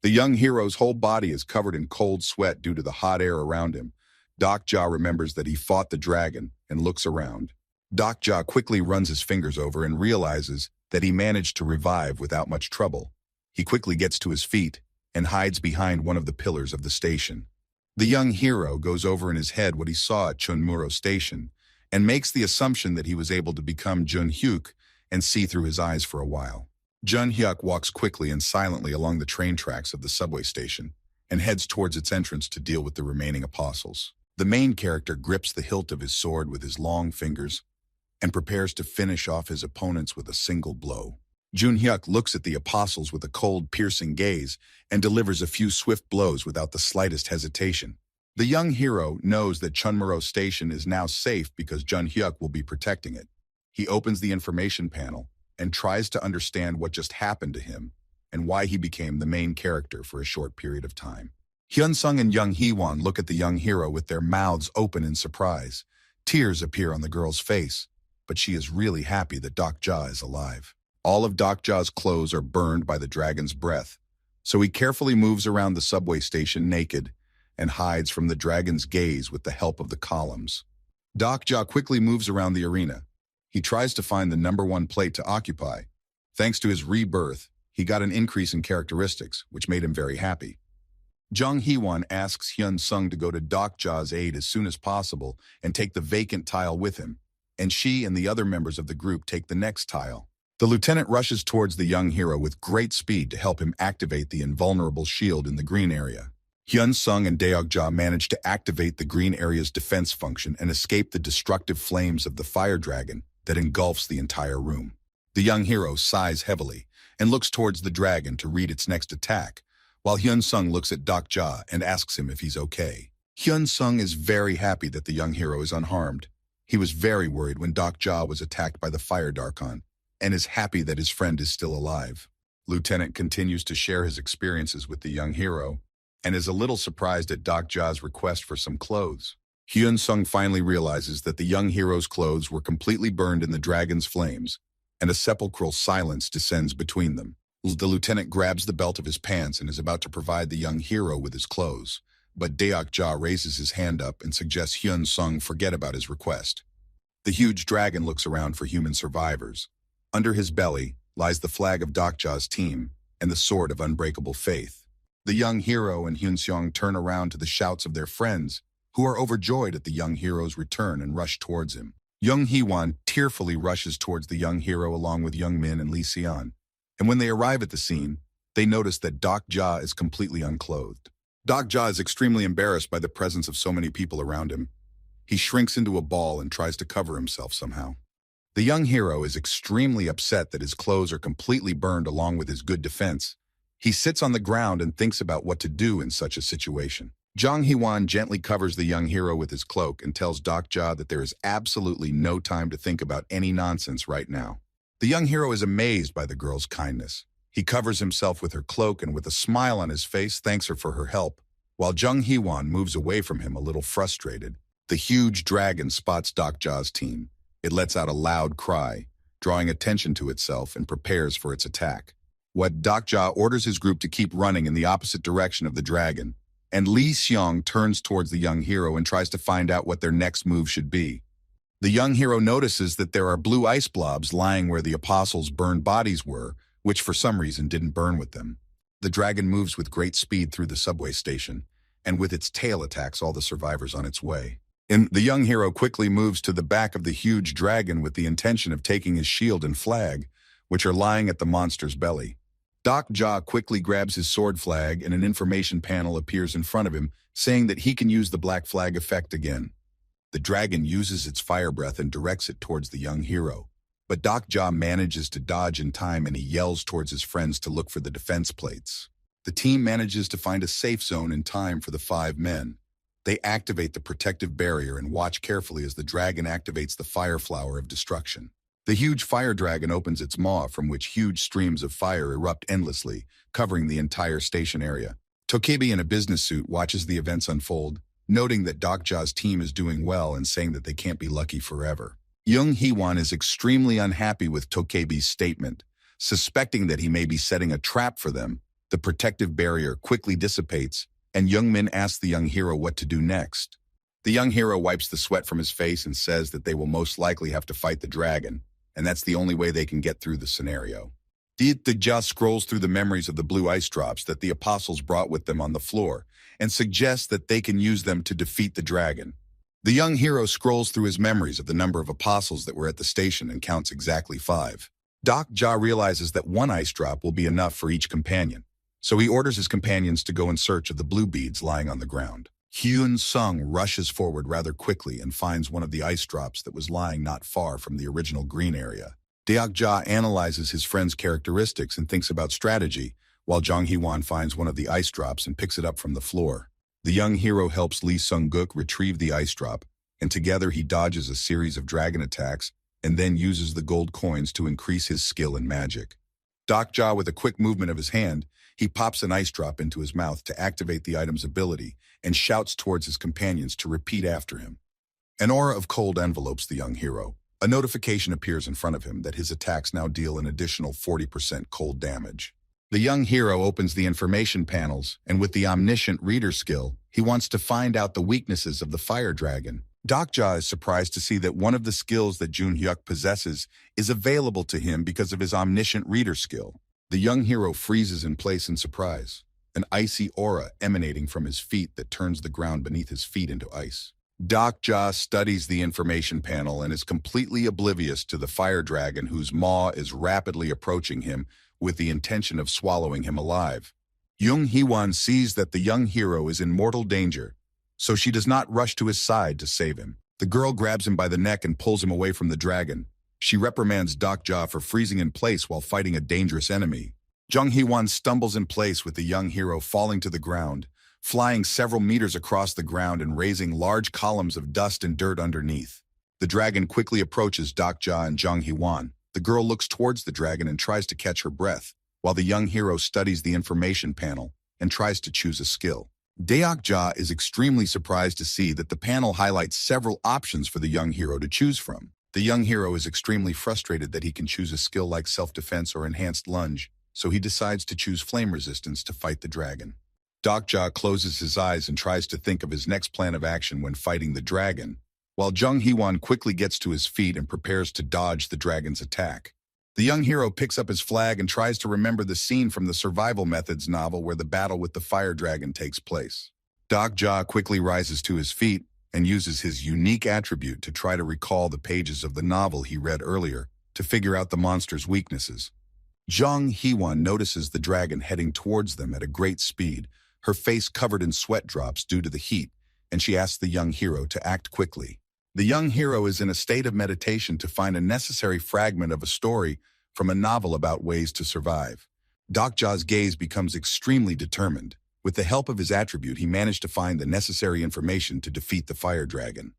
The young hero's whole body is covered in cold sweat due to the hot air around him. Dokja remembers that he fought the dragon and looks around. Dokja quickly runs his fingers over and realizes that he managed to revive without much trouble. He quickly gets to his feet and hides behind one of the pillars of the station. The young hero goes over in his head what he saw at Chunmuro Station and makes the assumption that he was able to become Jun-hyuk and see through his eyes for a while. Jun-hyuk walks quickly and silently along the train tracks of the subway station and heads towards its entrance to deal with the remaining apostles. The main character grips the hilt of his sword with his long fingers and prepares to finish off his opponents with a single blow. Jun-hyuk looks at the apostles with a cold, piercing gaze and delivers a few swift blows without the slightest hesitation. The young hero knows that Chunmuro Station is now safe because Jun-hyuk will be protecting it. He opens the information panel and tries to understand what just happened to him and why he became the main character for a short period of time. Hyun-sung and Young Hee-won look at the young hero with their mouths open in surprise. Tears appear on the girl's face, but she is really happy that Dokja is alive. All of Dokja's clothes are burned by the dragon's breath, so he carefully moves around the subway station naked and hides from the dragon's gaze with the help of the columns. Dokja quickly moves around the arena. He tries to find the #1 plate to occupy. Thanks to his rebirth, he got an increase in characteristics, which made him very happy. Jung Hee-won asks Hyun-sung to go to Dokja's aid as soon as possible and take the vacant tile with him, and she and the other members of the group take the next tile. The lieutenant rushes towards the young hero with great speed to help him activate the invulnerable shield in the green area. Hyun-sung and Daeokja manage to activate the green area's defense function and escape the destructive flames of the fire dragon that engulfs the entire room. The young hero sighs heavily and looks towards the dragon to read its next attack, while Hyun-sung looks at Dokja and asks him if he's okay. Hyun-sung is very happy that the young hero is unharmed. He was very worried when Dokja was attacked by the fire Darkon, and is happy that his friend is still alive. Lieutenant continues to share his experiences with the young hero, and is a little surprised at Dokja's request for some clothes. Hyun-sung finally realizes that the young hero's clothes were completely burned in the dragon's flames, and a sepulchral silence descends between them. The lieutenant grabs the belt of his pants and is about to provide the young hero with his clothes, but Daeokja raises his hand up and suggests Hyun-sung forget about his request. The huge dragon looks around for human survivors. Under his belly lies the flag of Dokja's team and the sword of unbreakable faith. The young hero and Hyun-sung turn around to the shouts of their friends, who are overjoyed at the young hero's return and rush towards him. Young Hee-won tearfully rushes towards the young hero along with Young Min and Lee Seon, and when they arrive at the scene, they notice that Dokja is completely unclothed. Dokja is extremely embarrassed by the presence of so many people around him. He shrinks into a ball and tries to cover himself somehow. The young hero is extremely upset that his clothes are completely burned along with his good defense. He sits on the ground and thinks about what to do in such a situation. Jung Hee-won gently covers the young hero with his cloak and tells Dokja that there is absolutely no time to think about any nonsense right now. The young hero is amazed by the girl's kindness. He covers himself with her cloak and with a smile on his face thanks her for her help, while Jung Hee-won moves away from him a little frustrated. The huge dragon spots Dokja's team. It lets out a loud cry, drawing attention to itself and prepares for its attack. Dokja orders his group to keep running in the opposite direction of the dragon, and Lee Seong turns towards the young hero and tries to find out what their next move should be. The young hero notices that there are blue ice blobs lying where the apostles' burned bodies were, which for some reason didn't burn with them. The dragon moves with great speed through the subway station, and with its tail attacks all the survivors on its way. The young hero quickly moves to the back of the huge dragon with the intention of taking his shield and flag, which are lying at the monster's belly. Doc Ja quickly grabs his sword flag and an information panel appears in front of him, saying that he can use the black flag effect again. The dragon uses its fire breath and directs it towards the young hero. But Doc Ja manages to dodge in time and he yells towards his friends to look for the defense plates. The team manages to find a safe zone in time for the 5 men. They activate the protective barrier and watch carefully as the dragon activates the fire flower of destruction. The huge fire dragon opens its maw from which huge streams of fire erupt endlessly, covering the entire station area. Tokebi in a business suit watches the events unfold, noting that Doc Ja's team is doing well and saying that they can't be lucky forever. Young Hee-won is extremely unhappy with Tokebi's statement. Suspecting that he may be setting a trap for them, the protective barrier quickly dissipates, and Young Min asks the young hero what to do next. The young hero wipes the sweat from his face and says that they will most likely have to fight the dragon, and that's the only way they can get through the scenario. Ja scrolls through the memories of the blue ice drops that the apostles brought with them on the floor, and suggests that they can use them to defeat the dragon. The young hero scrolls through his memories of the number of apostles that were at the station and counts exactly 5. Doc Ja realizes that 1 ice drop will be enough for each companion, so he orders his companions to go in search of the blue beads lying on the ground. Hyun Sung rushes forward rather quickly and finds one of the ice drops that was lying not far from the original green area. Doc Ja analyzes his friend's characteristics and thinks about strategy, while Jang Hee-won finds one of the ice drops and picks it up from the floor. The young hero helps Lee Sung-guk retrieve the ice drop, and together he dodges a series of dragon attacks and then uses the gold coins to increase his skill in magic. Doc Ja, with a quick movement of his hand, he pops an ice drop into his mouth to activate the item's ability and shouts towards his companions to repeat after him. An aura of cold envelopes the young hero. A notification appears in front of him that his attacks now deal an additional 40% cold damage. The young hero opens the information panels, and with the omniscient reader skill, he wants to find out the weaknesses of the fire dragon. Doc Ja is surprised to see that one of the skills that Jun Hyuk possesses is available to him because of his omniscient reader skill. The young hero freezes in place in surprise, an icy aura emanating from his feet that turns the ground beneath his feet into ice. Doc Ja studies the information panel and is completely oblivious to the fire dragon whose maw is rapidly approaching him with the intention of swallowing him alive. Young Hee-won sees that the young hero is in mortal danger, so she does not rush to his side to save him. The girl grabs him by the neck and pulls him away from the dragon. She reprimands Doc Ja for freezing in place while fighting a dangerous enemy. Jung Hee-won stumbles in place with the young hero falling to the ground, flying several meters across the ground and raising large columns of dust and dirt underneath. The dragon quickly approaches Doc Ja and Jung Hee-won. The girl looks towards the dragon and tries to catch her breath, while the young hero studies the information panel and tries to choose a skill. Doc Ja is extremely surprised to see that the panel highlights several options for the young hero to choose from. The young hero is extremely frustrated that he can choose a skill like self-defense or enhanced lunge, so he decides to choose flame resistance to fight the dragon. Doc Ja closes his eyes and tries to think of his next plan of action when fighting the dragon, while Jung Hee-won quickly gets to his feet and prepares to dodge the dragon's attack. The young hero picks up his flag and tries to remember the scene from the Survival Methods novel where the battle with the fire dragon takes place. Doc Ja quickly rises to his feet and uses his unique attribute to try to recall the pages of the novel he read earlier to figure out the monster's weaknesses. Jung Hee-won notices the dragon heading towards them at a great speed, her face covered in sweat drops due to the heat, and she asks the young hero to act quickly. The young hero is in a state of meditation to find a necessary fragment of a story from a novel about ways to survive. Doc Ja's gaze becomes extremely determined. With the help of his attribute, he managed to find the necessary information to defeat the fire dragon.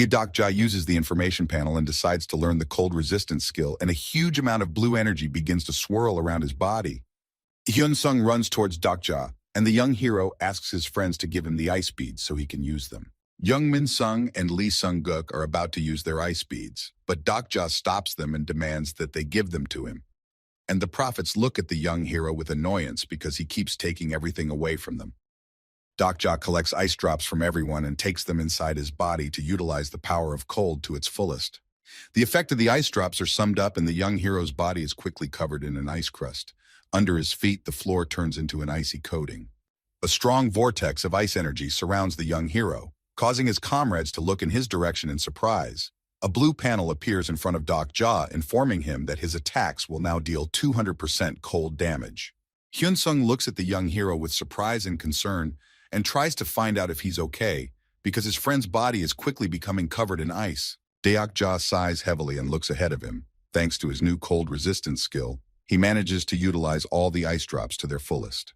Doc Ja uses the information panel and decides to learn the cold resistance skill, and a huge amount of blue energy begins to swirl around his body. Hyun Sung runs towards Doc Ja, and the young hero asks his friends to give him the ice beads so he can use them. Young Min Sung and Lee Sung-guk are about to use their ice beads, but Doc Ja stops them and demands that they give them to him. And the prophets look at the young hero with annoyance because he keeps taking everything away from them. Doc Ja collects ice drops from everyone and takes them inside his body to utilize the power of cold to its fullest. The effect of the ice drops are summed up, and the young hero's body is quickly covered in an ice crust. Under his feet, the floor turns into an icy coating. A strong vortex of ice energy surrounds the young hero, causing his comrades to look in his direction in surprise. A blue panel appears in front of Doc Ja, informing him that his attacks will now deal 200% cold damage. Hyun-sung looks at the young hero with surprise and concern and tries to find out if he's okay, because his friend's body is quickly becoming covered in ice. Deok-ja sighs heavily and looks ahead of him. Thanks to his new cold resistance skill, he manages to utilize all the ice drops to their fullest.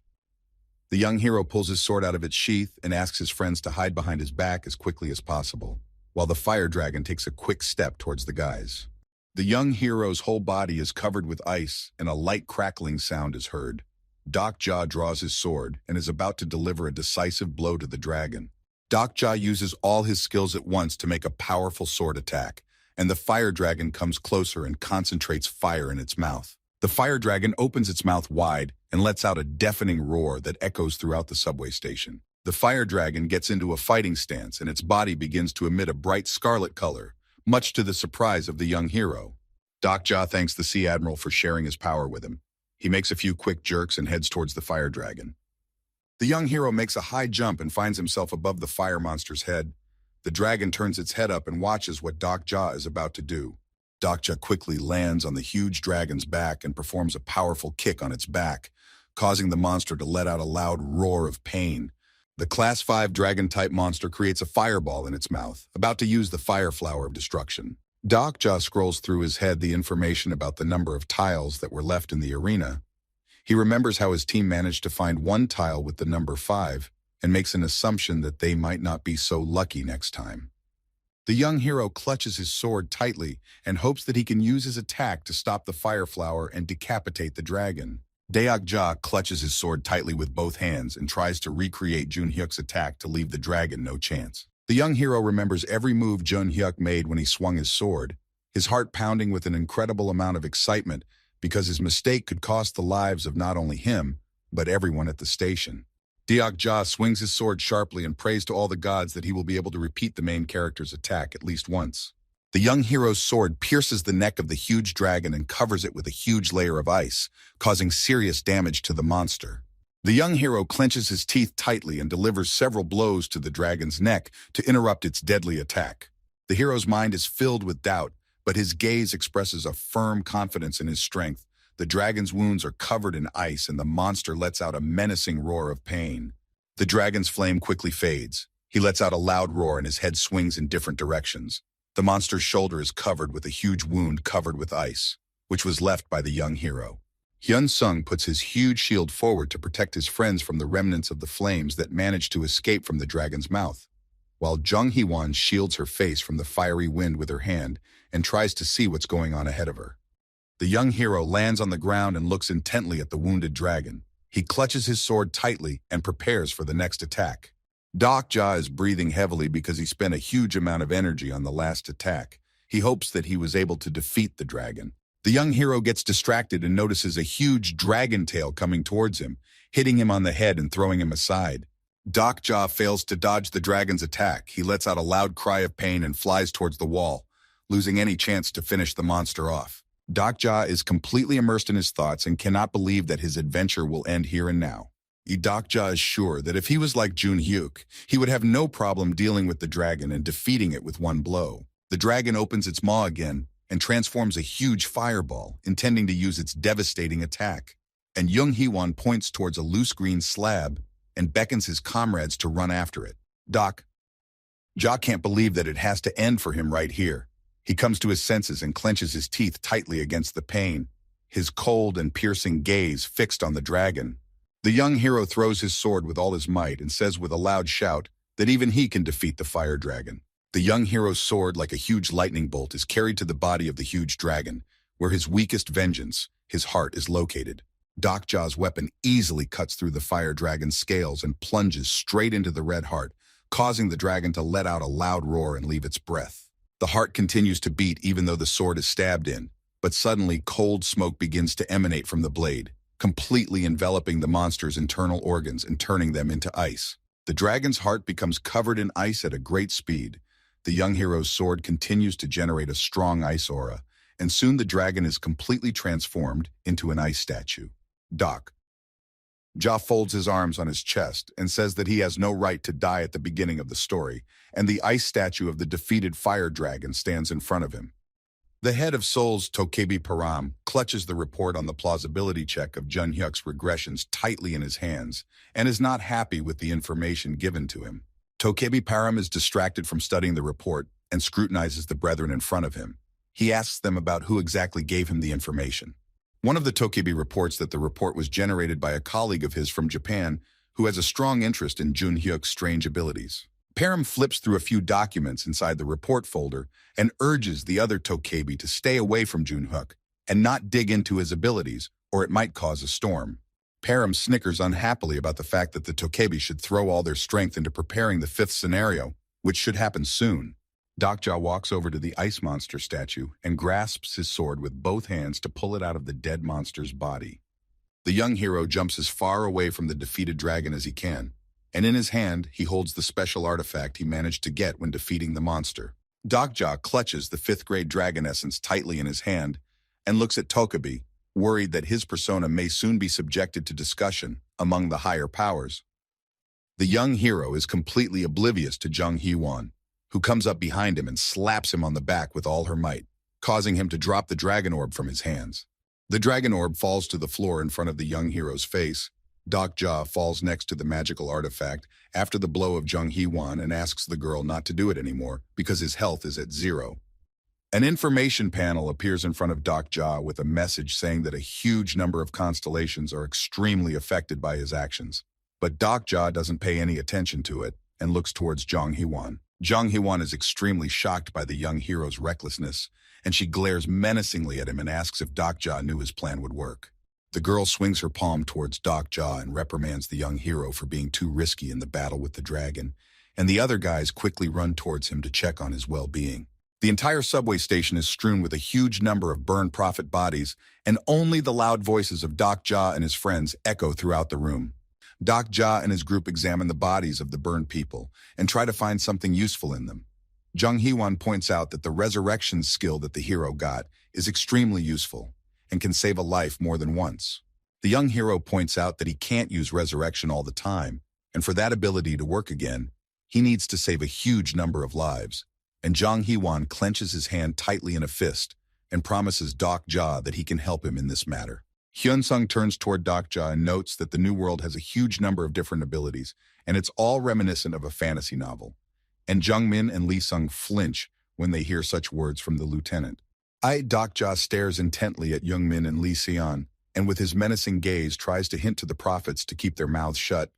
The young hero pulls his sword out of its sheath and asks his friends to hide behind his back as quickly as possible, while the fire dragon takes a quick step towards the guys. The young hero's whole body is covered with ice and a light crackling sound is heard. Deok-ja draws his sword and is about to deliver a decisive blow to the dragon. Deok-ja uses all his skills at once to make a powerful sword attack, and the fire dragon comes closer and concentrates fire in its mouth. The fire dragon opens its mouth wide and lets out a deafening roar that echoes throughout the subway station. The fire dragon gets into a fighting stance and its body begins to emit a bright scarlet color, much to the surprise of the young hero. Deok-ja thanks the Sea Admiral for sharing his power with him. He makes a few quick jerks and heads towards the fire dragon. The young hero makes a high jump and finds himself above the fire monster's head. The dragon turns its head up and watches what Deok-ja is about to do. Deok-ja quickly lands on the huge dragon's back and performs a powerful kick on its back, causing the monster to let out a loud roar of pain. The Class 5 dragon-type monster creates a fireball in its mouth, about to use the fire flower of destruction. Deok-ja scrolls through his head the information about the number of tiles that were left in the arena. He remembers how his team managed to find one tile with the number 5 and makes an assumption that they might not be so lucky next time. The young hero clutches his sword tightly and hopes that he can use his attack to stop the fire flower and decapitate the dragon. Deok-ja clutches his sword tightly with both hands and tries to recreate Jun-hyuk's attack to leave the dragon no chance. The young hero remembers every move Jun-hyuk made when he swung his sword, his heart pounding with an incredible amount of excitement because his mistake could cost the lives of not only him, but everyone at the station. Deok-ja swings his sword sharply and prays to all the gods that he will be able to repeat the main character's attack at least once. The young hero's sword pierces the neck of the huge dragon and covers it with a huge layer of ice, causing serious damage to the monster. The young hero clenches his teeth tightly and delivers several blows to the dragon's neck to interrupt its deadly attack. The hero's mind is filled with doubt, but his gaze expresses a firm confidence in his strength. The dragon's wounds are covered in ice and the monster lets out a menacing roar of pain. The dragon's flame quickly fades. He lets out a loud roar and his head swings in different directions. The monster's shoulder is covered with a huge wound covered with ice, which was left by the young hero. Hyun-sung puts his huge shield forward to protect his friends from the remnants of the flames that managed to escape from the dragon's mouth, while Jung Hee-won shields her face from the fiery wind with her hand and tries to see what's going on ahead of her. The young hero lands on the ground and looks intently at the wounded dragon. He clutches his sword tightly and prepares for the next attack. Deok-ja is breathing heavily because he spent a huge amount of energy on the last attack. He hopes that he was able to defeat the dragon. The young hero gets distracted and notices a huge dragon tail coming towards him, hitting him on the head and throwing him aside. Deok-ja fails to dodge the dragon's attack. He lets out a loud cry of pain and flies towards the wall, losing any chance to finish the monster off. Deok-ja is completely immersed in his thoughts and cannot believe that his adventure will end here and now. Deok-ja is sure that if he was like Jun-hyuk, he would have no problem dealing with the dragon and defeating it with one blow. The dragon opens its maw again and transforms a huge fireball, intending to use its devastating attack. And Jung Hee-won points towards a loose green slab and beckons his comrades to run after it. Deok-ja can't believe that it has to end for him right here. He comes to his senses and clenches his teeth tightly against the pain, his cold and piercing gaze fixed on the dragon. The young hero throws his sword with all his might and says with a loud shout that even he can defeat the fire dragon. The young hero's sword, like a huge lightning bolt, is carried to the body of the huge dragon, where his weakest vengeance, his heart, is located. Deok-ja's weapon easily cuts through the fire dragon's scales and plunges straight into the red heart, causing the dragon to let out a loud roar and leave its breath. The heart continues to beat even though the sword is stabbed in, but suddenly cold smoke begins to emanate from the blade, completely enveloping the monster's internal organs and turning them into ice. The dragon's heart becomes covered in ice at a great speed. The young hero's sword continues to generate a strong ice aura, and soon the dragon is completely transformed into an ice statue. Deok-ja folds his arms on his chest and says that he has no right to die at the beginning of the story, and the ice statue of the defeated fire dragon stands in front of him. The head of Seoul's Tokebi Param clutches the report on the plausibility check of Jun Hyuk's regressions tightly in his hands and is not happy with the information given to him. Tokebi Param is distracted from studying the report and scrutinizes the brethren in front of him. He asks them about who exactly gave him the information. One of the Tokebi reports that the report was generated by a colleague of his from Japan who has a strong interest in Jun Hyuk's strange abilities. Param flips through a few documents inside the report folder and urges the other Tokebi to stay away from Jun Hyuk and not dig into his abilities, or it might cause a storm. Param snickers unhappily about the fact that the Tokebi should throw all their strength into preparing the fifth scenario, which should happen soon. Dokja walks over to the ice monster statue and grasps his sword with both hands to pull it out of the dead monster's body. The young hero jumps as far away from the defeated dragon as he can, and in his hand he holds the special artifact he managed to get when defeating the monster. Dokja clutches the fifth-grade dragon essence tightly in his hand and looks at Tokebi, worried that his persona may soon be subjected to discussion among the higher powers. The young hero is completely oblivious to Jung Hee-won, who comes up behind him and slaps him on the back with all her might, causing him to drop the dragon orb from his hands. The dragon orb falls to the floor in front of the young hero's face. Dokja falls next to the magical artifact after the blow of Jung Hee-won and asks the girl not to do it anymore because his health is at 0. An information panel appears in front of Dokja with a message saying that a huge number of constellations are extremely affected by his actions. But Dokja doesn't pay any attention to it and looks towards Jung Hee-won. Jung Hee-won is extremely shocked by the young hero's recklessness, and she glares menacingly at him and asks if Dokja knew his plan would work. The girl swings her palm towards Dokja and reprimands the young hero for being too risky in the battle with the dragon, and the other guys quickly run towards him to check on his well-being. The entire subway station is strewn with a huge number of burned prophet bodies, and only the loud voices of Dokja and his friends echo throughout the room. Dokja and his group examine the bodies of the burned people and try to find something useful in them. Jung Hee-won points out that the resurrection skill that the hero got is extremely useful and can save a life more than once. The young hero points out that he can't use resurrection all the time, and for that ability to work again, he needs to save a huge number of lives. And Jung Hee-won clenches his hand tightly in a fist and promises Dokja that he can help him in this matter. Hyun-sung turns toward Dokja and notes that the new world has a huge number of different abilities, and it's all reminiscent of a fantasy novel. And Jungmin and Lee-sung flinch when they hear such words from the lieutenant. Dokja stares intently at Jungmin and Lee-seon, and with his menacing gaze tries to hint to the prophets to keep their mouths shut,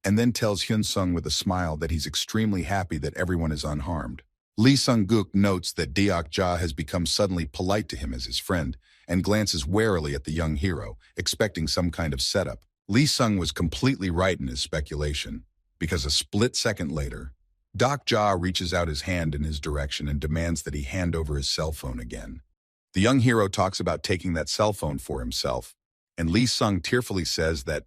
and then tells Hyun-sung with a smile that he's extremely happy that everyone is unharmed. Lee Sung-guk notes that Dokja has become suddenly polite to him as his friend, and glances warily at the young hero, expecting some kind of setup. Lee Sung was completely right in his speculation, because a split second later, Dokja reaches out his hand in his direction and demands that he hand over his cell phone again. The young hero talks about taking that cell phone for himself, and Lee Sung tearfully says that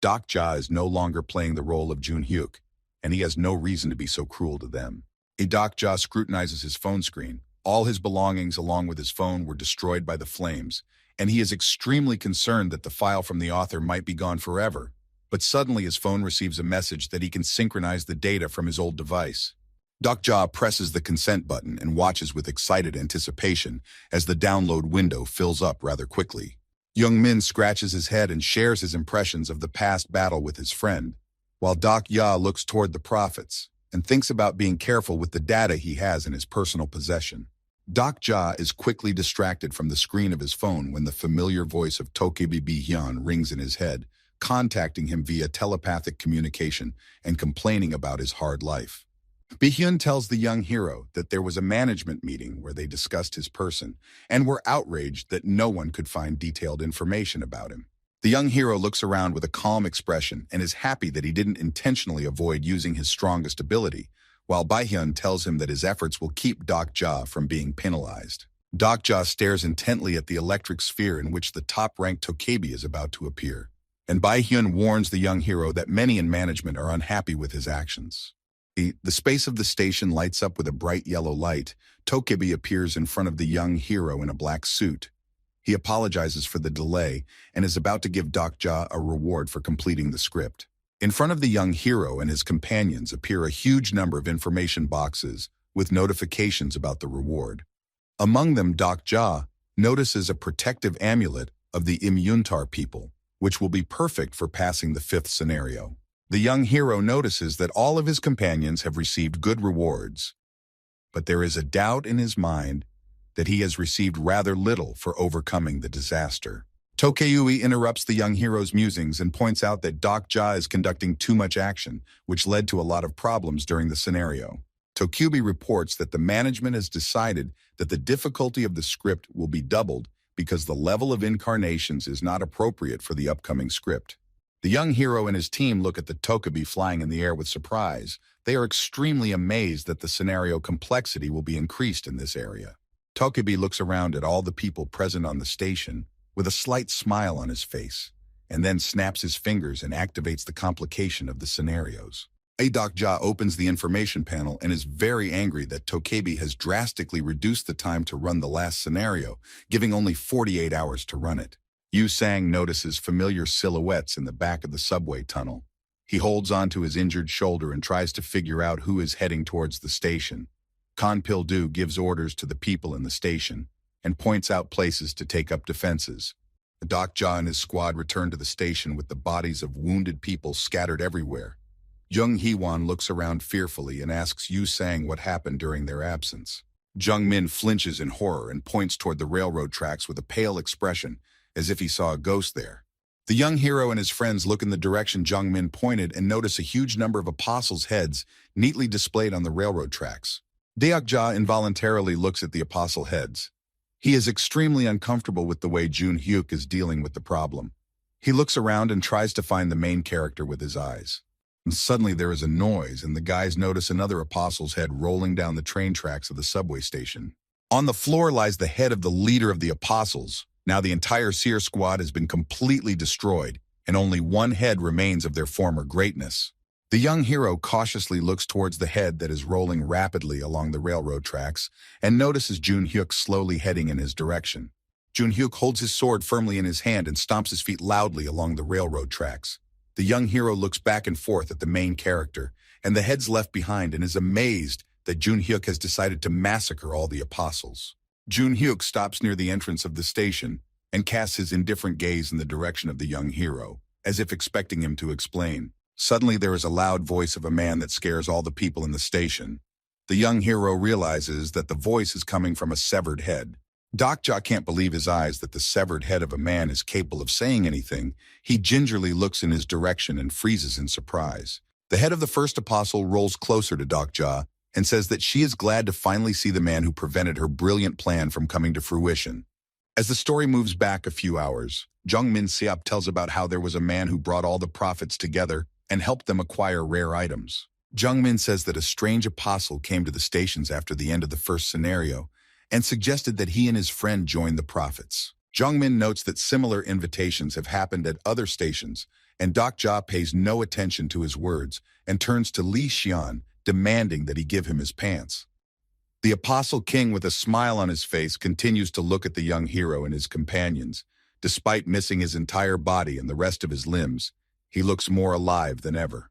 Dokja is no longer playing the role of Jun Hyuk, and he has no reason to be so cruel to them. Dokja scrutinizes his phone screen. All his belongings along with his phone were destroyed by the flames, and he is extremely concerned that the file from the author might be gone forever. But suddenly his phone receives a message that he can synchronize the data from his old device. Dokja presses the consent button and watches with excited anticipation as the download window fills up rather quickly. Jungmin scratches his head and shares his impressions of the past battle with his friend, while Dokja looks toward the prophets and thinks about being careful with the data he has in his personal possession. Dokja is quickly distracted from the screen of his phone when the familiar voice of Tokebi Bi-hyun rings in his head, contacting him via telepathic communication and complaining about his hard life. Bi-hyun tells the young hero that there was a management meeting where they discussed his person and were outraged that no one could find detailed information about him. The young hero looks around with a calm expression and is happy that he didn't intentionally avoid using his strongest ability, while Bi-hyun tells him that his efforts will keep Dokja from being penalized. Dokja stares intently at the electric sphere in which the top-ranked Tokebi is about to appear, and Bi-hyun warns the young hero that many in management are unhappy with his actions. The space of the station lights up with a bright yellow light. Tokebi appears in front of the young hero in a black suit. He apologizes for the delay and is about to give Dokja a reward for completing the script. In front of the young hero and his companions appear a huge number of information boxes with notifications about the reward. Among them, Doc Ja notices a protective amulet of the Immuntar people, which will be perfect for passing the fifth scenario. The young hero notices that all of his companions have received good rewards, but there is a doubt in his mind that he has received rather little for overcoming the disaster. Tokeyui interrupts the young hero's musings and points out that Doc Ja is conducting too much action, which led to a lot of problems during the scenario. Tokyubi reports that the management has decided that the difficulty of the script will be doubled because the level of incarnations is not appropriate for the upcoming script. The young hero and his team look at the Tokebi flying in the air with surprise. They are extremely amazed that the scenario complexity will be increased in this area. Tokebi looks around at all the people present on the station with a slight smile on his face, and then snaps his fingers and activates the complication of the scenarios. Doc Ja opens the information panel and is very angry that Tokebi has drastically reduced the time to run the last scenario, giving only 48 hours to run it. Yu Sang notices familiar silhouettes in the back of the subway tunnel. He holds onto his injured shoulder and tries to figure out who is heading towards the station. Kan Pil-du gives orders to the people in the station and points out places to take up defenses. Doc Ja and his squad return to the station with the bodies of wounded people scattered everywhere. Jung Hee-won looks around fearfully and asks Yu Sang what happened during their absence. Jung Min flinches in horror and points toward the railroad tracks with a pale expression, as if he saw a ghost there. The young hero and his friends look in the direction Jung Min pointed and notice a huge number of apostles' heads neatly displayed on the railroad tracks. Deok Ja involuntarily looks at the apostle heads. He is extremely uncomfortable with the way Jun Hyuk is dealing with the problem. He looks around and tries to find the main character with his eyes. And suddenly there is a noise, and the guys notice another apostle's head rolling down the train tracks of the subway station. On the floor lies the head of the leader of the apostles. Now the entire Seer squad has been completely destroyed, and only one head remains of their former greatness. The young hero cautiously looks towards the head that is rolling rapidly along the railroad tracks and notices Jun Hyuk slowly heading in his direction. Jun Hyuk holds his sword firmly in his hand and stomps his feet loudly along the railroad tracks. The young hero looks back and forth at the main character and the heads left behind and is amazed that Jun Hyuk has decided to massacre all the apostles. Jun Hyuk stops near the entrance of the station and casts his indifferent gaze in the direction of the young hero, as if expecting him to explain. Suddenly there is a loud voice of a man that scares all the people in the station. The young hero realizes that the voice is coming from a severed head. Doc Ja can't believe his eyes that the severed head of a man is capable of saying anything. He gingerly looks in his direction and freezes in surprise. The head of the first apostle rolls closer to Doc Ja and says that she is glad to finally see the man who prevented her brilliant plan from coming to fruition. As the story moves back a few hours, Jung Min Seop tells about how there was a man who brought all the prophets together and helped them acquire rare items. Jung Min says that a strange apostle came to the stations after the end of the first scenario and suggested that he and his friend join the prophets. Jung Min notes that similar invitations have happened at other stations, and Doc Ja pays no attention to his words and turns to Li Xian, demanding that he give him his pants. The Apostle King, with a smile on his face, continues to look at the young hero and his companions. Despite missing his entire body and the rest of his limbs, he looks more alive than ever.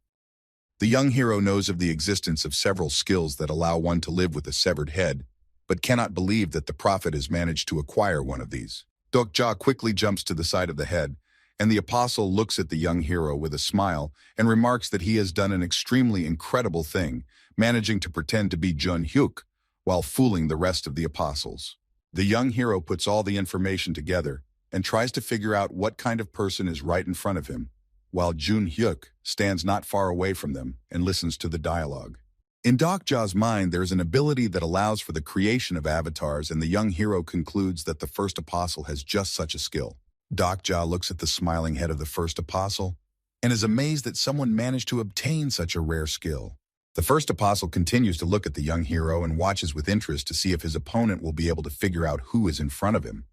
The young hero knows of the existence of several skills that allow one to live with a severed head, but cannot believe that the prophet has managed to acquire one of these. Dok Ja quickly jumps to the side of the head, and the apostle looks at the young hero with a smile and remarks that he has done an extremely incredible thing, managing to pretend to be Jun Hyuk while fooling the rest of the apostles. The young hero puts all the information together and tries to figure out what kind of person is right in front of him, while Jun Hyuk stands not far away from them and listens to the dialogue. In Doc Ja's mind, there is an ability that allows for the creation of avatars, and the young hero concludes that the first apostle has just such a skill. Doc Ja looks at the smiling head of the first apostle and is amazed that someone managed to obtain such a rare skill. The first apostle continues to look at the young hero and watches with interest to see if his opponent will be able to figure out who is in front of him.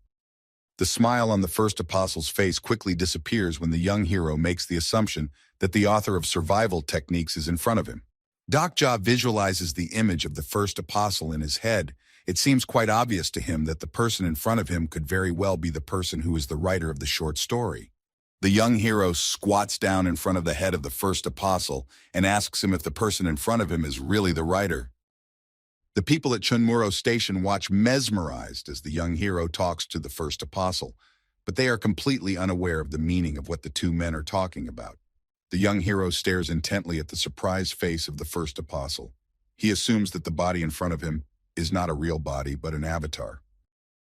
The smile on the first apostle's face quickly disappears when the young hero makes the assumption that the author of survival techniques is in front of him. Doc Ja visualizes the image of the first apostle in his head. It seems quite obvious to him that the person in front of him could very well be the person who is the writer of the short story. The young hero squats down in front of the head of the first apostle and asks him if the person in front of him is really the writer. The people at Chunmuro Station watch mesmerized as the young hero talks to the first apostle, but they are completely unaware of the meaning of what the two men are talking about. The young hero stares intently at the surprised face of the first apostle. He assumes that the body in front of him is not a real body, but an avatar.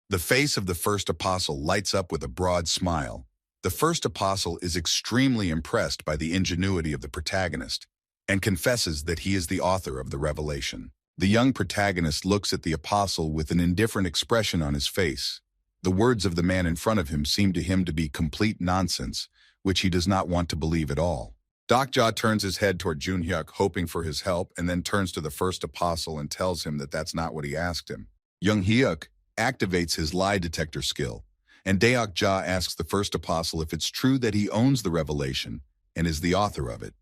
The face of the first apostle lights up with a broad smile. The first apostle is extremely impressed by the ingenuity of the protagonist and confesses that he is the author of the revelation. The young protagonist looks at the apostle with an indifferent expression on his face. The words of the man in front of him seem to him to be complete nonsense, which he does not want to believe at all. Dokja turns his head toward Junhyuk, hoping for his help, and then turns to the first apostle and tells him that that's not what he asked him. Young Hyuk activates his lie detector skill, and Daokja asks the first apostle if it's true that he owns the revelation and is the author of it,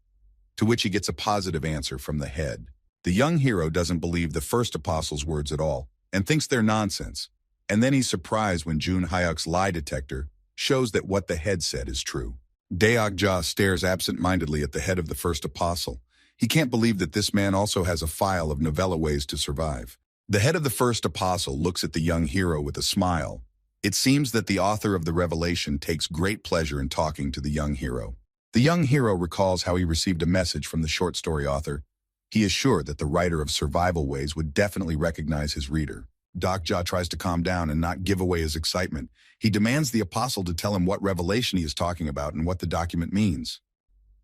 to which he gets a positive answer from the head. The young hero doesn't believe the first apostle's words at all and thinks they're nonsense, and then he's surprised when Jun Hyuk's lie detector shows that what the head said is true. Daokja stares absent-mindedly at the head of the first apostle. He can't believe that this man also has a file of novella ways to survive. The head of the first apostle looks at the young hero with a smile. It seems that the author of the revelation takes great pleasure in talking to the young hero. The young hero recalls how he received a message from the short story author. He is sure that the writer of Survival Ways would definitely recognize his reader. Dokja tries to calm down and not give away his excitement. He demands the apostle to tell him what revelation he is talking about and what the document means.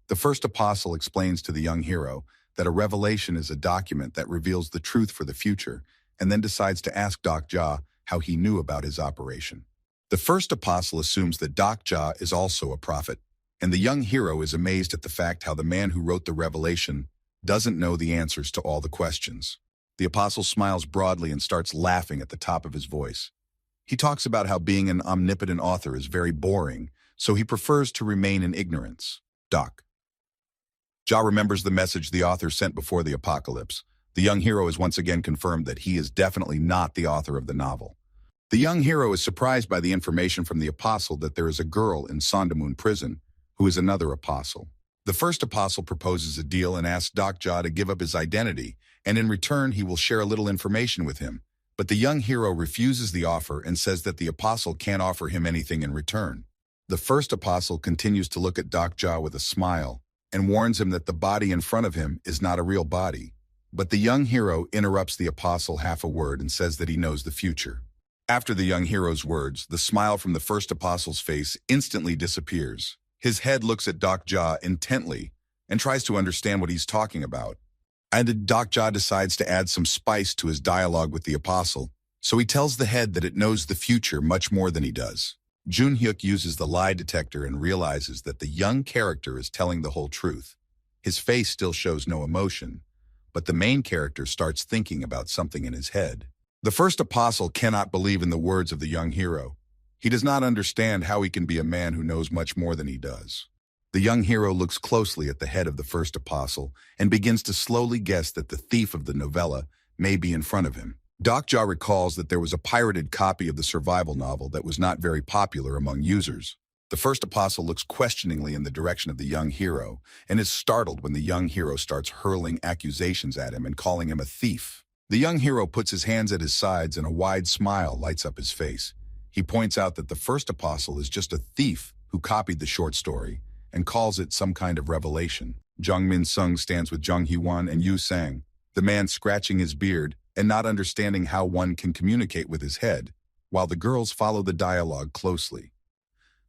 The first apostle explains to the young hero that a revelation is a document that reveals the truth for the future, and then decides to ask Dokja how he knew about his operation. The first apostle assumes that Dokja is also a prophet, and the young hero is amazed at the fact how the man who wrote the revelation doesn't know the answers to all the questions. The apostle smiles broadly and starts laughing at the top of his voice. He talks about how being an omnipotent author is very boring, so he prefers to remain in ignorance. Ja remembers the message the author sent before the apocalypse. The young hero is once again confirmed that he is definitely not the author of the novel. The young hero is surprised by the information from the apostle that there is a girl in Sondamun prison who is another apostle. The first apostle proposes a deal and asks Dokja to give up his identity, and in return he will share a little information with him. But the young hero refuses the offer and says that the apostle can't offer him anything in return. The first apostle continues to look at Dokja with a smile and warns him that the body in front of him is not a real body. But the young hero interrupts the apostle half a word and says that he knows the future. After the young hero's words, the smile from the first apostle's face instantly disappears. His head looks at Dokja intently and tries to understand what he's talking about. And Dokja decides to add some spice to his dialogue with the apostle, so he tells the head that it knows the future much more than he does. Junhyuk uses the lie detector and realizes that the young character is telling the whole truth. His face still shows no emotion, but the main character starts thinking about something in his head. The first apostle cannot believe in the words of the young hero. He does not understand how he can be a man who knows much more than he does. The young hero looks closely at the head of the first apostle and begins to slowly guess that the thief of the novella may be in front of him. Dokja recalls that there was a pirated copy of the survival novel that was not very popular among users. The first apostle looks questioningly in the direction of the young hero and is startled when the young hero starts hurling accusations at him and calling him a thief. The young hero puts his hands at his sides and a wide smile lights up his face. He points out that the first apostle is just a thief who copied the short story and calls it some kind of revelation. Jung Min Sung stands with Jung Hee-won and Yu Sang, the man scratching his beard and not understanding how one can communicate with his head, while the girls follow the dialogue closely.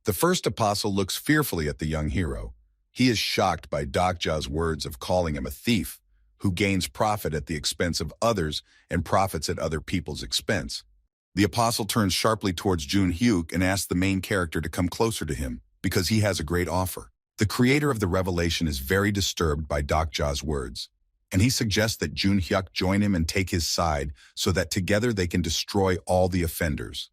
The first apostle looks fearfully at the young hero. He is shocked by Dokja's words of calling him a thief, who gains profit at the expense of others and profits at other people's expense. The apostle turns sharply towards Junhyuk and asks the main character to come closer to him, because he has a great offer. The creator of the revelation is very disturbed by Dokja's words, and he suggests that Junhyuk join him and take his side so that together they can destroy all the offenders.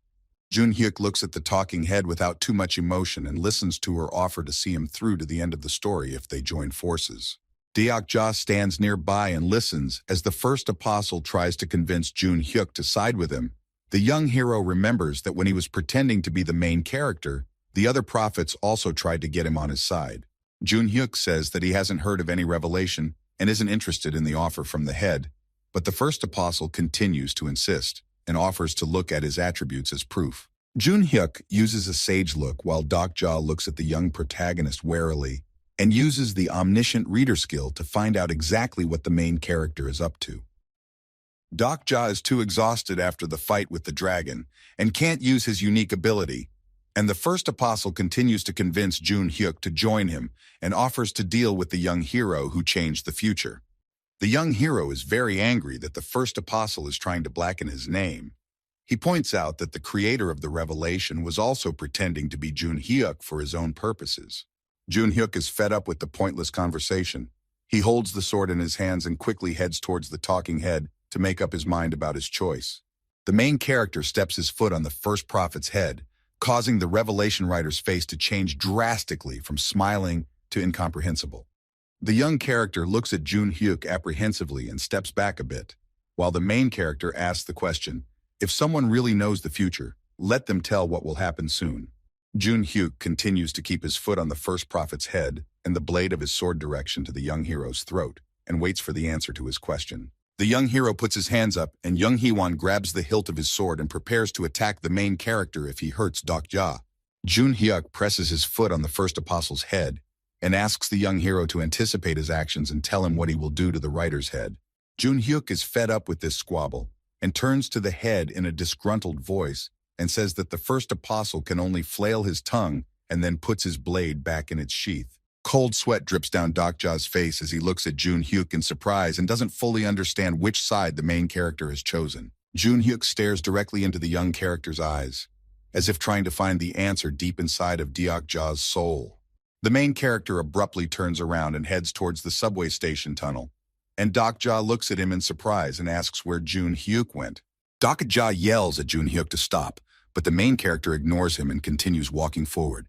Junhyuk looks at the talking head without too much emotion and listens to her offer to see him through to the end of the story if they join forces. Daokja stands nearby and listens as the first apostle tries to convince Junhyuk to side with him. The young hero remembers that when he was pretending to be the main character, the other prophets also tried to get him on his side. Junhyuk says that he hasn't heard of any revelation and isn't interested in the offer from the head, But the first apostle continues to insist and offers to look at his attributes as proof. Jun Hyuk uses a sage look while Dokja looks at the young protagonist warily and uses the omniscient reader skill to find out exactly what the main character is up to. Dokja is too exhausted after the fight with the dragon and can't use his unique ability, and the first apostle continues to convince Jun Hyuk to join him and offers to deal with the young hero who changed the future. The young hero is very angry that the first apostle is trying to blacken his name. He points out that the creator of the revelation was also pretending to be Jun Hyuk for his own purposes. Jun Hyuk is fed up with the pointless conversation. He holds the sword in his hands and quickly heads towards the talking head to make up his mind about his choice. The main character steps his foot on the first prophet's head, causing the revelation writer's face to change drastically from smiling to incomprehensible. The young character looks at Jun Hyuk apprehensively and steps back a bit, while the main character asks the question, if someone really knows the future, let them tell what will happen soon. Jun Hyuk continues to keep his foot on the first prophet's head and the blade of his sword direction to the young hero's throat and waits for the answer to his question. The young hero puts his hands up and Young Hee-won grabs the hilt of his sword and prepares to attack the main character if he hurts Dokja. Jun Hyuk presses his foot on the first apostle's head and asks the young hero to anticipate his actions and tell him what he will do to the writer's head. Jun Hyuk is fed up with this squabble and turns to the head in a disgruntled voice and says that the first apostle can only flail his tongue and then puts his blade back in its sheath. Cold sweat drips down Dokja's face as he looks at Jun Hyuk in surprise and doesn't fully understand which side the main character has chosen. Jun Hyuk stares directly into the young character's eyes, as if trying to find the answer deep inside of Dokja's soul. The main character abruptly turns around and heads towards the subway station tunnel, and Dokja looks at him in surprise and asks where Jun Hyuk went. Dokja yells at Jun Hyuk to stop, but the main character ignores him and continues walking forward.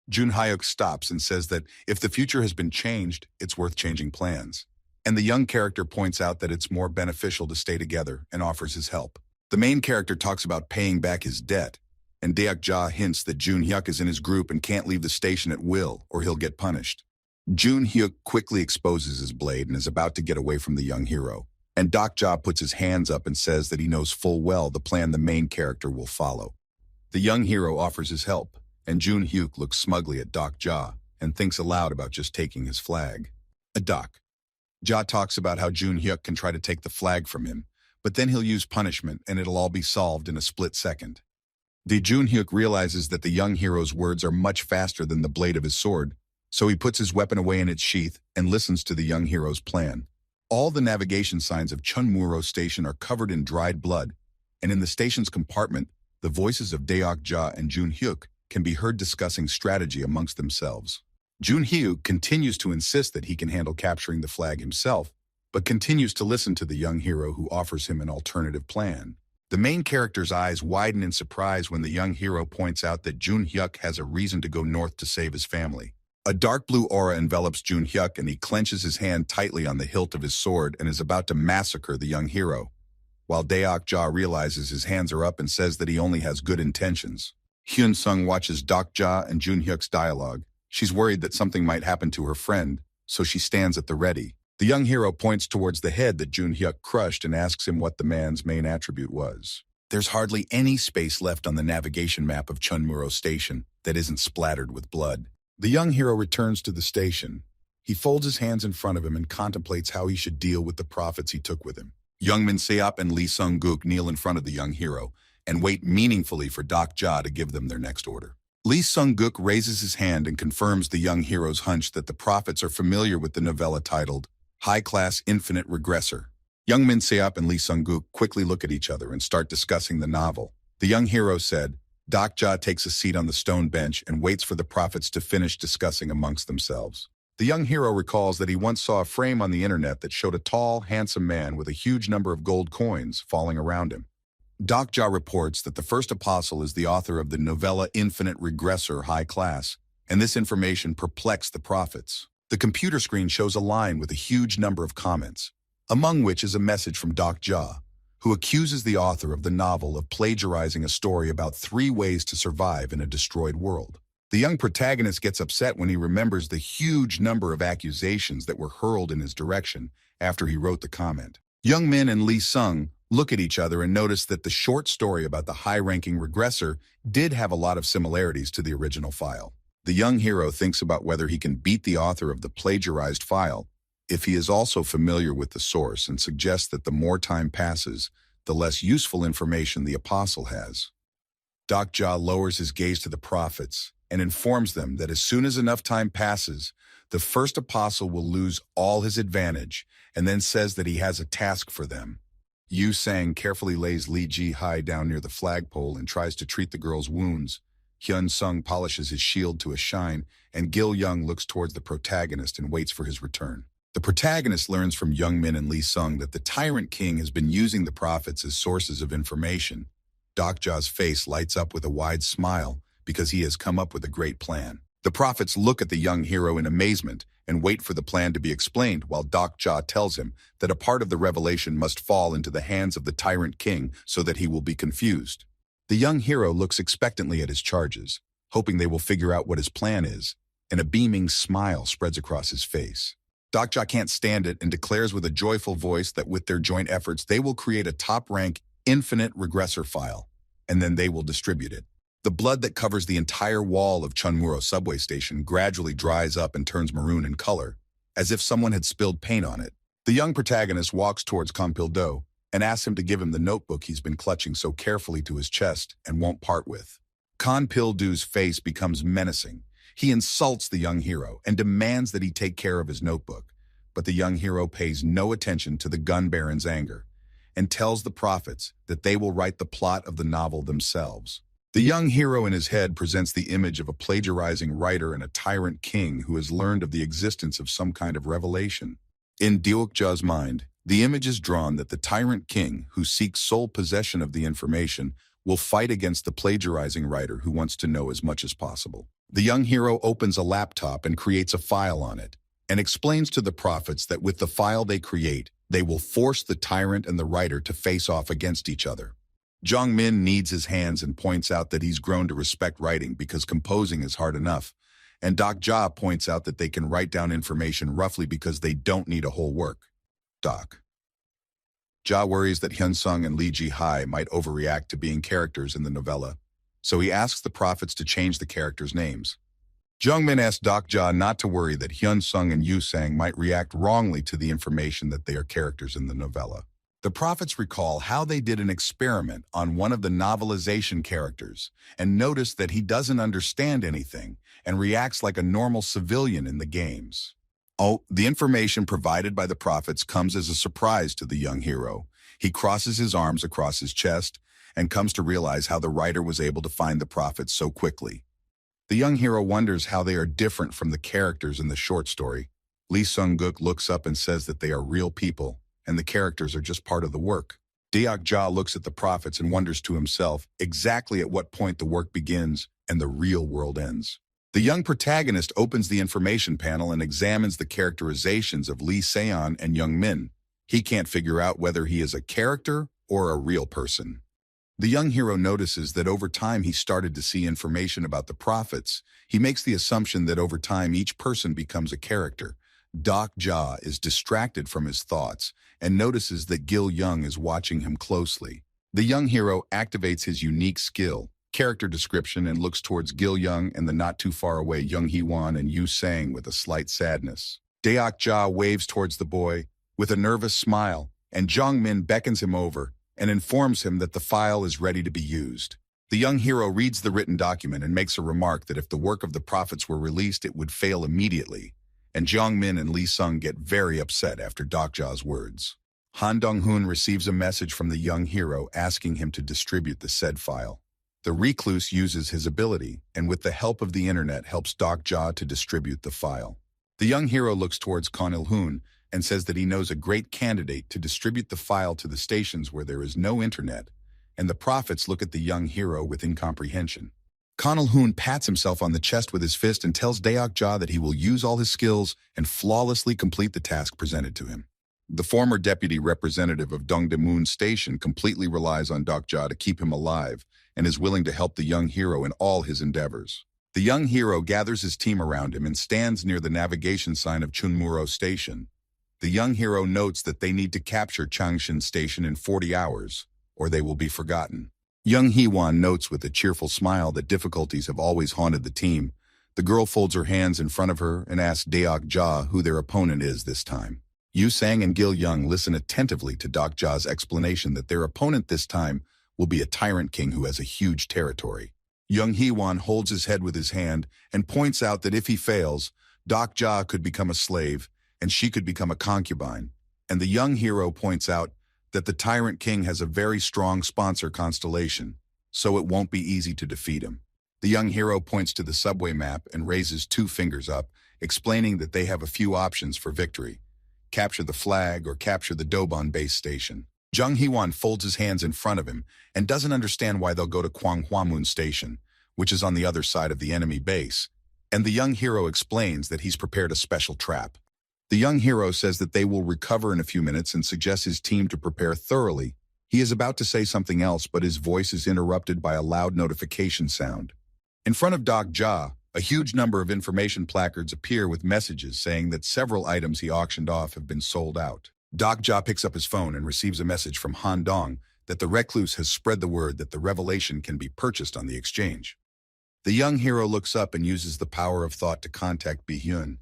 Jun Hyuk stops and says that if the future has been changed, it's worth changing plans. And the young character points out that it's more beneficial to stay together and offers his help. The main character talks about paying back his debt, and Dokja hints that Jun Hyuk is in his group and can't leave the station at will or he'll get punished. Jun Hyuk quickly exposes his blade and is about to get away from the young hero, and Dokja puts his hands up and says that he knows full well the plan the main character will follow. The young hero offers his help, and Jun Hyuk looks smugly at Dokja and thinks aloud about just taking his flag. Dokja talks about how Jun Hyuk can try to take the flag from him, but then he'll use punishment and it'll all be solved in a split second. Jun Hyuk realizes that the young hero's words are much faster than the blade of his sword, so he puts his weapon away in its sheath and listens to the young hero's plan. All the navigation signs of Chunmuro Station are covered in dried blood, and in the station's compartment, the voices of Dokja and Jun Hyuk can be heard discussing strategy amongst themselves. Jun Hyuk continues to insist that he can handle capturing the flag himself, but continues to listen to the young hero who offers him an alternative plan. The main character's eyes widen in surprise when the young hero points out that Jun Hyuk has a reason to go north to save his family. A dark blue aura envelops Jun Hyuk and he clenches his hand tightly on the hilt of his sword and is about to massacre the young hero, while Dokja realizes his hands are up and says that he only has good intentions. Hyun Sung watches Dokja and Jun Hyuk's dialogue. She's worried that something might happen to her friend, so she stands at the ready. The young hero points towards the head that Jun Hyuk crushed and asks him what the man's main attribute was. There's hardly any space left on the navigation map of Chunmuro Station that isn't splattered with blood. The young hero returns to the station. He folds his hands in front of him and contemplates how he should deal with the prophets he took with him. Young Min Seop and Lee Sung-guk kneel in front of the young hero and wait meaningfully for Dokja to give them their next order. Lee Sung-guk raises his hand and confirms the young hero's hunch that the prophets are familiar with the novella titled High-Class Infinite Regressor. Young Min Seop and Lee Sung-guk quickly look at each other and start discussing the novel. The young hero said, Dokja takes a seat on the stone bench and waits for the prophets to finish discussing amongst themselves. The young hero recalls that he once saw a frame on the internet that showed a tall, handsome man with a huge number of gold coins falling around him. Dokja reports that the first apostle is the author of the novella Infinite Regressor High Class, and this information perplexed the prophets. The computer screen shows a line with a huge number of comments, among which is a message from Dokja, who accuses the author of the novel of plagiarizing a story about 3 ways to survive in a destroyed world. The young protagonist gets upset when he remembers the huge number of accusations that were hurled in his direction after he wrote the comment. Young Min and Lee Sung look at each other and notice that the short story about the high-ranking regressor did have a lot of similarities to the original file. The young hero thinks about whether he can beat the author of the plagiarized file if he is also familiar with the source, and suggests that the more time passes, the less useful information the apostle has. Doc Ja lowers his gaze to the prophets and informs them that as soon as enough time passes, the first apostle will lose all his advantage, and then says that he has a task for them. Yu Sang carefully lays Li Ji Hai down near the flagpole and tries to treat the girl's wounds. Hyun Sung polishes his shield to a shine, and Gil Young looks towards the protagonist and waits for his return. The protagonist learns from Young Min and Lee Sung that the Tyrant King has been using the prophets as sources of information. Doc Ja's face lights up with a wide smile because he has come up with a great plan. The prophets look at the young hero in amazement and wait for the plan to be explained, while Doc Ja tells him that a part of the revelation must fall into the hands of the Tyrant King so that he will be confused. The young hero looks expectantly at his charges, hoping they will figure out what his plan is, and a beaming smile spreads across his face. Doc Ja can't stand it and declares with a joyful voice that with their joint efforts they will create a top-rank infinite regressor file, and then they will distribute it. The blood that covers the entire wall of Chunmuro subway station gradually dries up and turns maroon in color, as if someone had spilled paint on it. The young protagonist walks towards Konpil-do and asks him to give him the notebook he's been clutching so carefully to his chest and won't part with. Konpil-do's face becomes menacing. He insults the young hero and demands that he take care of his notebook, but the young hero pays no attention to the gun baron's anger and tells the prophets that they will write the plot of the novel themselves. The young hero in his head presents the image of a plagiarizing writer and a tyrant king who has learned of the existence of some kind of revelation. In Deokja's mind, the image is drawn that the tyrant king, who seeks sole possession of the information, will fight against the plagiarizing writer who wants to know as much as possible. The young hero opens a laptop and creates a file on it, and explains to the prophets that with the file they create, they will force the tyrant and the writer to face off against each other. Jong Min kneads his hands and points out that he's grown to respect writing because composing is hard enough, and Doc Ja points out that they can write down information roughly because they don't need a whole work. Doc Ja worries that Hyun Sung and Lee Ji Hai might overreact to being characters in the novella, so he asks the prophets to change the characters' names. Jung Min asks Doc Ja not to worry that Hyun Sung and Yu Sang might react wrongly to the information that they are characters in the novella. The prophets recall how they did an experiment on one of the novelization characters and notice that he doesn't understand anything and reacts like a normal civilian in the games. Oh, the information provided by the prophets comes as a surprise to the young hero. He crosses his arms across his chest and comes to realize how the writer was able to find the prophets so quickly. The young hero wonders how they are different from the characters in the short story. Lee Sung-guk looks up and says that they are real people, and the characters are just part of the work. Deok Ja looks at the prophets and wonders to himself exactly at what point the work begins and the real world ends. The young protagonist opens the information panel and examines the characterizations of Lee Seon and Young Min. He can't figure out whether he is a character or a real person. The young hero notices that over time he started to see information about the prophets. He makes the assumption that over time each person becomes a character. Doc Ja is distracted from his thoughts and notices that Gil Young is watching him closely. The young hero activates his unique skill, character description, and looks towards Gil Young and the not-too-far-away Young Hee-won and Yu Sang with a slight sadness. Deok Ja waves towards the boy with a nervous smile, and Jong Min beckons him over and informs him that the file is ready to be used. The young hero reads the written document and makes a remark that if the work of the prophets were released, it would fail immediately, and Jong Min and Lee Sung get very upset after Doc Ja's words. Han Dong-hoon receives a message from the young hero asking him to distribute the said file. The recluse uses his ability, and with the help of the internet helps Doc Ja to distribute the file. The young hero looks towards Kon Il-hoon and says that he knows a great candidate to distribute the file to the stations where there is no internet, and the prophets look at the young hero with incomprehension. Kon Il-hoon pats himself on the chest with his fist and tells Deok Ja that he will use all his skills and flawlessly complete the task presented to him. The former deputy representative of Dongdaemun Station completely relies on Doc Ja to keep him alive and is willing to help the young hero in all his endeavors. The young hero gathers his team around him and stands near the navigation sign of Chunmuro Station. The young hero notes that they need to capture Changshin Station in 40 hours, or they will be forgotten. Young Heewon notes with a cheerful smile that difficulties have always haunted the team. The girl folds her hands in front of her and asks Deok Ja who their opponent is this time. Yu Sang and Gil Young listen attentively to Deok Ja's explanation that their opponent this time will be a tyrant king who has a huge territory. Young Heewon holds his head with his hand and points out that if he fails, Deok Ja could become a slave and she could become a concubine. And the young hero points out that the tyrant king has a very strong sponsor constellation, so it won't be easy to defeat him. The young hero points to the subway map and raises 2 fingers up, explaining that they have a few options for victory. Capture the flag or capture the Dobon base station. Jung Heewon folds his hands in front of him and doesn't understand why they'll go to Gwanghwamun Station, which is on the other side of the enemy base, and the young hero explains that he's prepared a special trap. The young hero says that they will recover in a few minutes and suggests his team to prepare thoroughly. He is about to say something else, but his voice is interrupted by a loud notification sound. In front of Deok Ja, a huge number of information placards appear with messages saying that several items he auctioned off have been sold out. Deok Ja picks up his phone and receives a message from Han Dong that the recluse has spread the word that the revelation can be purchased on the exchange. The young hero looks up and uses the power of thought to contact Bi-hyun.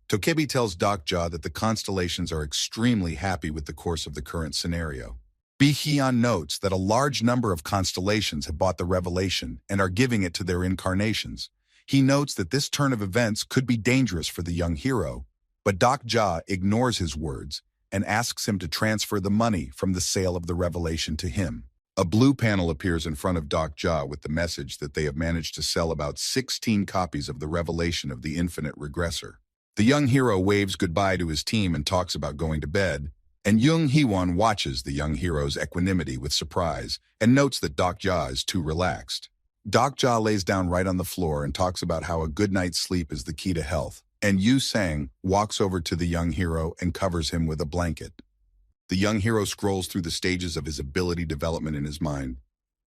Tokebi tells Deok Ja that the constellations are extremely happy with the course of the current scenario. Bi-hyun notes that a large number of constellations have bought the revelation and are giving it to their incarnations. He notes that this turn of events could be dangerous for the young hero, but Deok Ja ignores his words and asks him to transfer the money from the sale of the revelation to him. A blue panel appears in front of Deok Ja with the message that they have managed to sell about 16 copies of the revelation of the infinite regressor. The young hero waves goodbye to his team and talks about going to bed, and Young Heewon watches the young hero's equanimity with surprise and notes that Deok Ja is too relaxed. Deok Ja lays down right on the floor and talks about how a good night's sleep is the key to health, and Yu Sang walks over to the young hero and covers him with a blanket. The young hero scrolls through the stages of his ability development in his mind.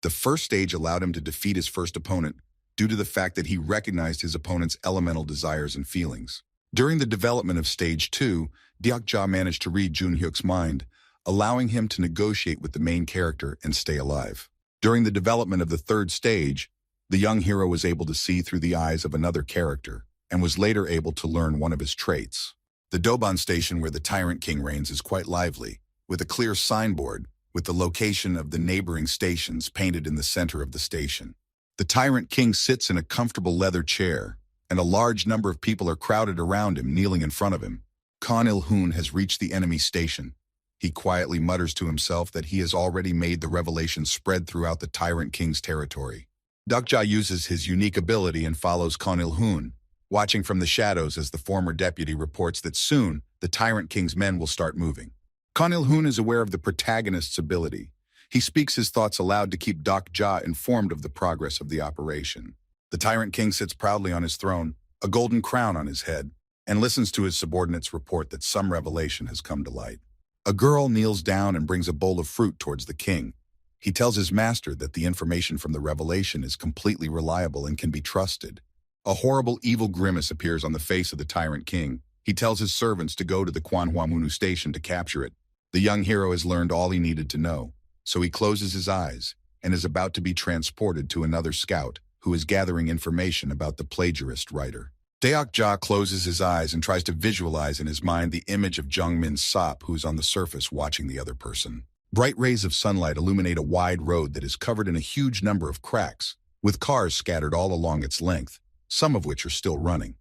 The first stage allowed him to defeat his first opponent due to the fact that he recognized his opponent's elemental desires and feelings. During the development of Stage 2, Deok Ja managed to read Jun Hyuk's mind, allowing him to negotiate with the main character and stay alive. During the development of the third stage, the young hero was able to see through the eyes of another character and was later able to learn one of his traits. The Dobon station where the Tyrant King reigns is quite lively, with a clear signboard with the location of the neighboring stations painted in the center of the station. The Tyrant King sits in a comfortable leather chair, and a large number of people are crowded around him, kneeling in front of him. Khan Il-hoon has reached the enemy station. He quietly mutters to himself that he has already made the revelation spread throughout the Tyrant King's territory. Deok Ja uses his unique ability and follows Khan Il-hoon, watching from the shadows as the former deputy reports that soon the Tyrant King's men will start moving. Khan Il-hoon is aware of the protagonist's ability. He speaks his thoughts aloud to keep Deok Ja informed of the progress of the operation. The Tyrant King sits proudly on his throne, a golden crown on his head, and listens to his subordinates report that some revelation has come to light. A girl kneels down and brings a bowl of fruit towards the king. He tells his master that the information from the revelation is completely reliable and can be trusted. A horrible evil grimace appears on the face of the Tyrant King. He tells his servants to go to the Gwanghwamun station to capture it. The young hero has learned all he needed to know, so he closes his eyes and is about to be transported to another scout who is gathering information about the plagiarist writer. Deok Ja closes his eyes and tries to visualize in his mind the image of Jungmin Sop, who is on the surface watching the other person. Bright rays of sunlight illuminate a wide road that is covered in a huge number of cracks, with cars scattered all along its length, some of which are still running.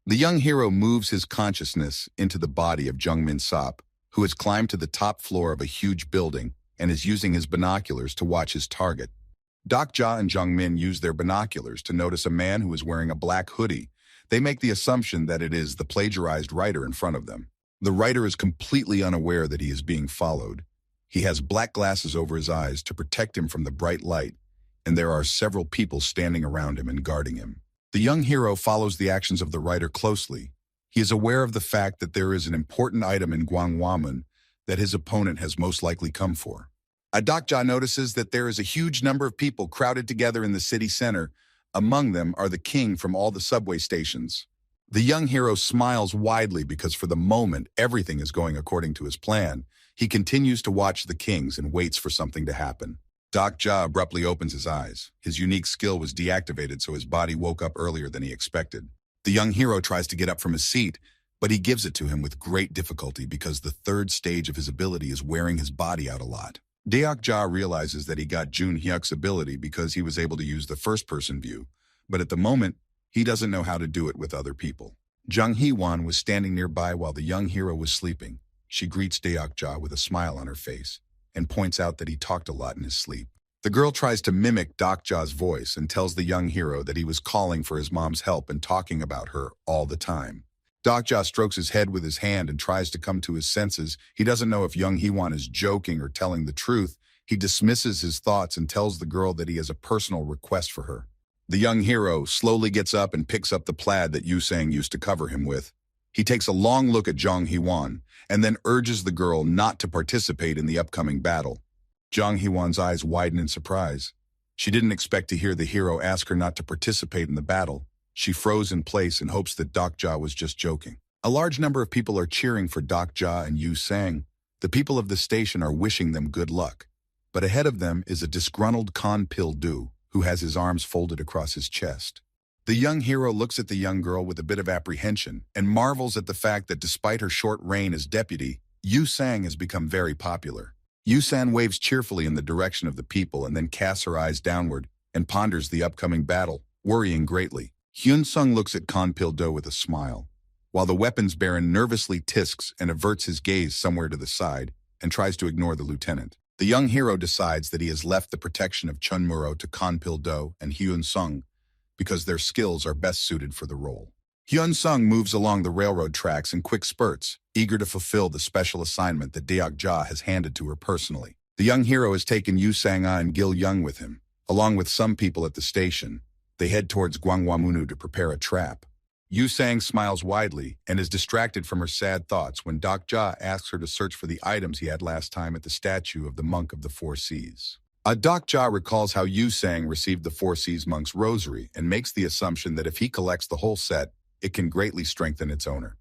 The young hero moves his consciousness into the body of Jungmin Sop, who has climbed to the top floor of a huge building and is using his binoculars to watch his target. Deok Ja and Jungmin use their binoculars to notice a man who is wearing a black hoodie. They make the assumption that it is the plagiarized writer in front of them. The writer is completely unaware that he is being followed. He has black glasses over his eyes to protect him from the bright light, and there are several people standing around him and guarding him. The young hero follows the actions of the writer closely. He is aware of the fact that there is an important item in Gwanghwamun that his opponent has most likely come for. Deok Ja notices that there is a huge number of people crowded together in the city center. Among them are the king from all the subway stations. The young hero smiles widely because for the moment, everything is going according to his plan. He continues to watch the kings and waits for something to happen. Dok Ja abruptly opens his eyes. His unique skill was deactivated, so his body woke up earlier than he expected. The young hero tries to get up from his seat, but he gives it to him with great difficulty because the third stage of his ability is wearing his body out a lot. Deok Ja realizes that he got Jun Hyuk's ability because he was able to use the first-person view, but at the moment, he doesn't know how to do it with other people. Jung Hee-won was standing nearby while the young hero was sleeping. She greets Deok Ja with a smile on her face and points out that he talked a lot in his sleep. The girl tries to mimic Dok Ja's voice and tells the young hero that he was calling for his mom's help and talking about her all the time. Dok Ja strokes his head with his hand and tries to come to his senses. He doesn't know if Jung Hee-won is joking or telling the truth. He dismisses his thoughts and tells the girl that he has a personal request for her. The young hero slowly gets up and picks up the plaid that Yu Sang used to cover him with. He takes a long look at Jung Hee-won and then urges the girl not to participate in the upcoming battle. Jung Hee-won's eyes widen in surprise. She didn't expect to hear the hero ask her not to participate in the battle. She froze in place in hopes that Dok Ja was just joking. A large number of people are cheering for Dok Ja and Yu Sang. The people of the station are wishing them good luck. But ahead of them is a disgruntled Kon Pil-du, who has his arms folded across his chest. The young hero looks at the young girl with a bit of apprehension and marvels at the fact that despite her short reign as deputy, Yu Sang has become very popular. Yu Sang waves cheerfully in the direction of the people and then casts her eyes downward and ponders the upcoming battle, worrying greatly. Hyun Sung looks at Kon Pil-do with a smile, while the weapons baron nervously tisks and averts his gaze somewhere to the side and tries to ignore the lieutenant. The young hero decides that he has left the protection of Chun Muro to Kon Pil-do and Hyun Sung because their skills are best suited for the role. Hyun Sung moves along the railroad tracks in quick spurts, eager to fulfill the special assignment that Deok Ja has handed to her personally. The young hero has taken Yu Sang-ah and Gil Young with him. Along with some people at the station, they head towards Gwanghwamunu to prepare a trap. Yu Sang smiles widely and is distracted from her sad thoughts when Dok Ja asks her to search for the items he had last time at the statue of the Monk of the Four Seas. Dok Ja recalls how Yu Sang received the Four Seas monk's rosary and makes the assumption that if he collects the whole set, it can greatly strengthen its owner.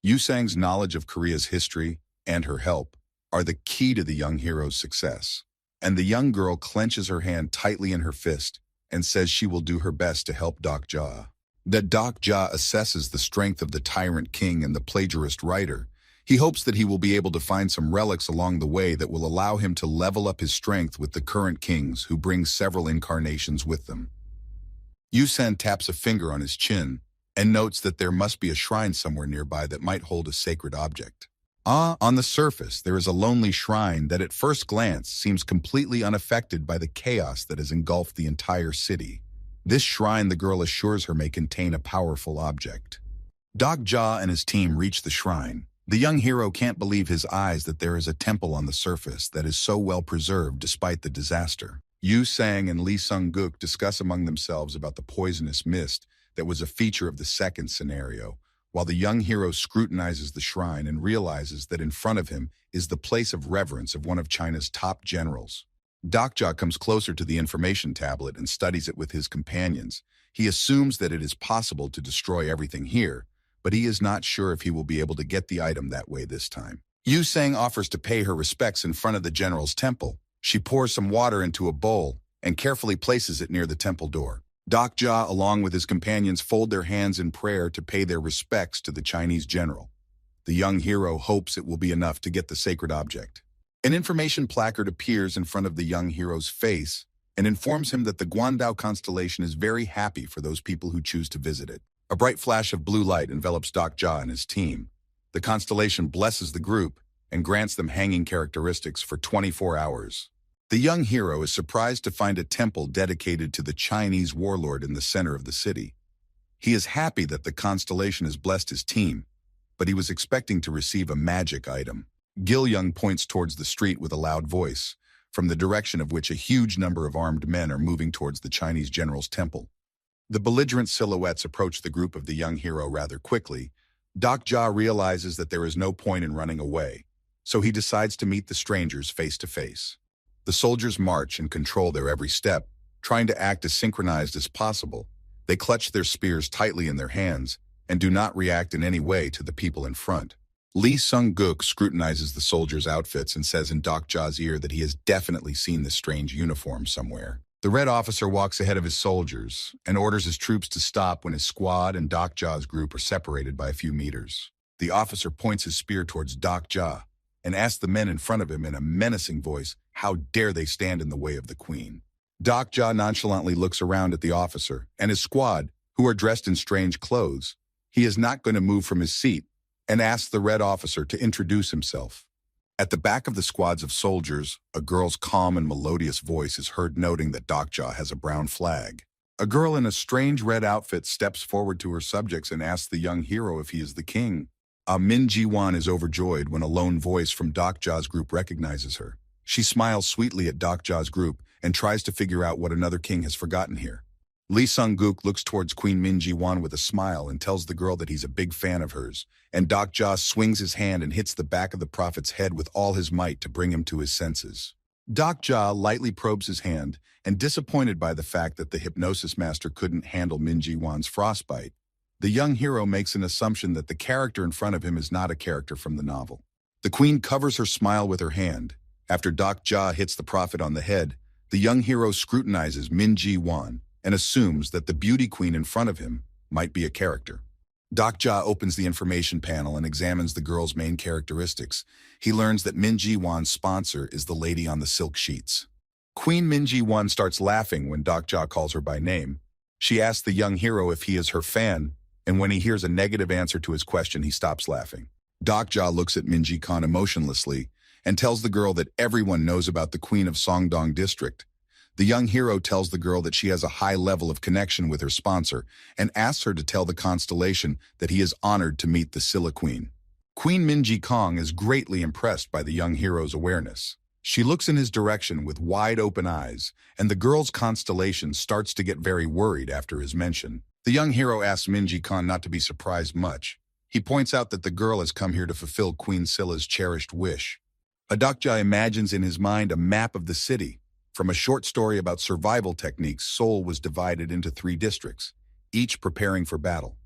Yu Sang's knowledge of Korea's history and her help are the key to the young hero's success. And the young girl clenches her hand tightly in her fist and says she will do her best to help Dok Ja. That Dok Ja assesses the strength of the tyrant king and the plagiarist writer. He hopes that he will be able to find some relics along the way that will allow him to level up his strength with the current kings who bring several incarnations with them. Yu Sang taps a finger on his chin and notes that there must be a shrine somewhere nearby that might hold a sacred object. On the surface, there is a lonely shrine that at first glance seems completely unaffected by the chaos that has engulfed the entire city. This shrine, the girl assures her, may contain a powerful object. Dok Ja and his team reach the shrine. The young hero can't believe his eyes that there is a temple on the surface that is so well preserved despite the disaster. Yu Sang and Lee Sung-guk discuss among themselves about the poisonous mist that was a feature of the second scenario, while the young hero scrutinizes the shrine and realizes that in front of him is the place of reverence of one of China's top generals. Dok Ja comes closer to the information tablet and studies it with his companions. He assumes that it is possible to destroy everything here, but he is not sure if he will be able to get the item that way this time. Yu Sang offers to pay her respects in front of the general's temple. She pours some water into a bowl and carefully places it near the temple door. Dok Ja, along with his companions, fold their hands in prayer to pay their respects to the Chinese general. The young hero hopes it will be enough to get the sacred object. An information placard appears in front of the young hero's face and informs him that the Guandao constellation is very happy for those people who choose to visit it. A bright flash of blue light envelops Dok Ja and his team. The constellation blesses the group and grants them hanging characteristics for 24 hours. The young hero is surprised to find a temple dedicated to the Chinese warlord in the center of the city. He is happy that the constellation has blessed his team, but he was expecting to receive a magic item. Gil Young points towards the street with a loud voice, from the direction of which a huge number of armed men are moving towards the Chinese general's temple. The belligerent silhouettes approach the group of the young hero rather quickly. Dok Ja realizes that there is no point in running away, so he decides to meet the strangers face to face. The soldiers march and control their every step, trying to act as synchronized as possible. They clutch their spears tightly in their hands and do not react in any way to the people in front. Lee Sung-guk scrutinizes the soldiers' outfits and says in Dok Ja's ear that he has definitely seen this strange uniform somewhere. The red officer walks ahead of his soldiers and orders his troops to stop when his squad and Dok Ja's group are separated by a few meters. The officer points his spear towards Dok Ja and asks the men in front of him in a menacing voice how dare they stand in the way of the queen. Dok Ja nonchalantly looks around at the officer and his squad, who are dressed in strange clothes. He is not going to move from his seat and asks the red officer to introduce himself. At the back of the squads of soldiers, a girl's calm and melodious voice is heard noting that Dok Ja has a brown flag. A girl in a strange red outfit steps forward to her subjects and asks the young hero if he is the king. Min Ji-won is overjoyed when a lone voice from Dok Ja's group recognizes her. She smiles sweetly at Dok Ja's group and tries to figure out what another king has forgotten here. Lee Sung-guk looks towards Queen Min Ji-won with a smile and tells the girl that he's a big fan of hers, and Dok Ja swings his hand and hits the back of the prophet's head with all his might to bring him to his senses. Dok Ja lightly probes his hand, and disappointed by the fact that the hypnosis master couldn't handle Min Ji-won's frostbite, the young hero makes an assumption that the character in front of him is not a character from the novel. The queen covers her smile with her hand. After Dok Ja hits the prophet on the head, the young hero scrutinizes Min Ji-won and assumes that the beauty queen in front of him might be a character. Dok Ja opens the information panel and examines the girl's main characteristics. He learns that Min Ji-won's sponsor is the lady on the silk sheets. Queen Min Ji-won starts laughing when Dok Ja calls her by name. She asks the young hero if he is her fan, and when he hears a negative answer to his question, he stops laughing. Dok Ja looks at Min Ji-kan emotionlessly and tells the girl that everyone knows about the Queen of Songdong District. The young hero tells the girl that she has a high level of connection with her sponsor and asks her to tell the constellation that he is honored to meet the Silla Queen. Queen Min Ji-kong is greatly impressed by the young hero's awareness. She looks in his direction with wide open eyes, and the girl's constellation starts to get very worried after his mention. The young hero asks Min Ji-kan not to be surprised much. He points out that the girl has come here to fulfill Queen Silla's cherished wish. Dok Ja imagines in his mind a map of the city. From a short story about survival techniques, Seoul was divided into 3 districts, each preparing for battle.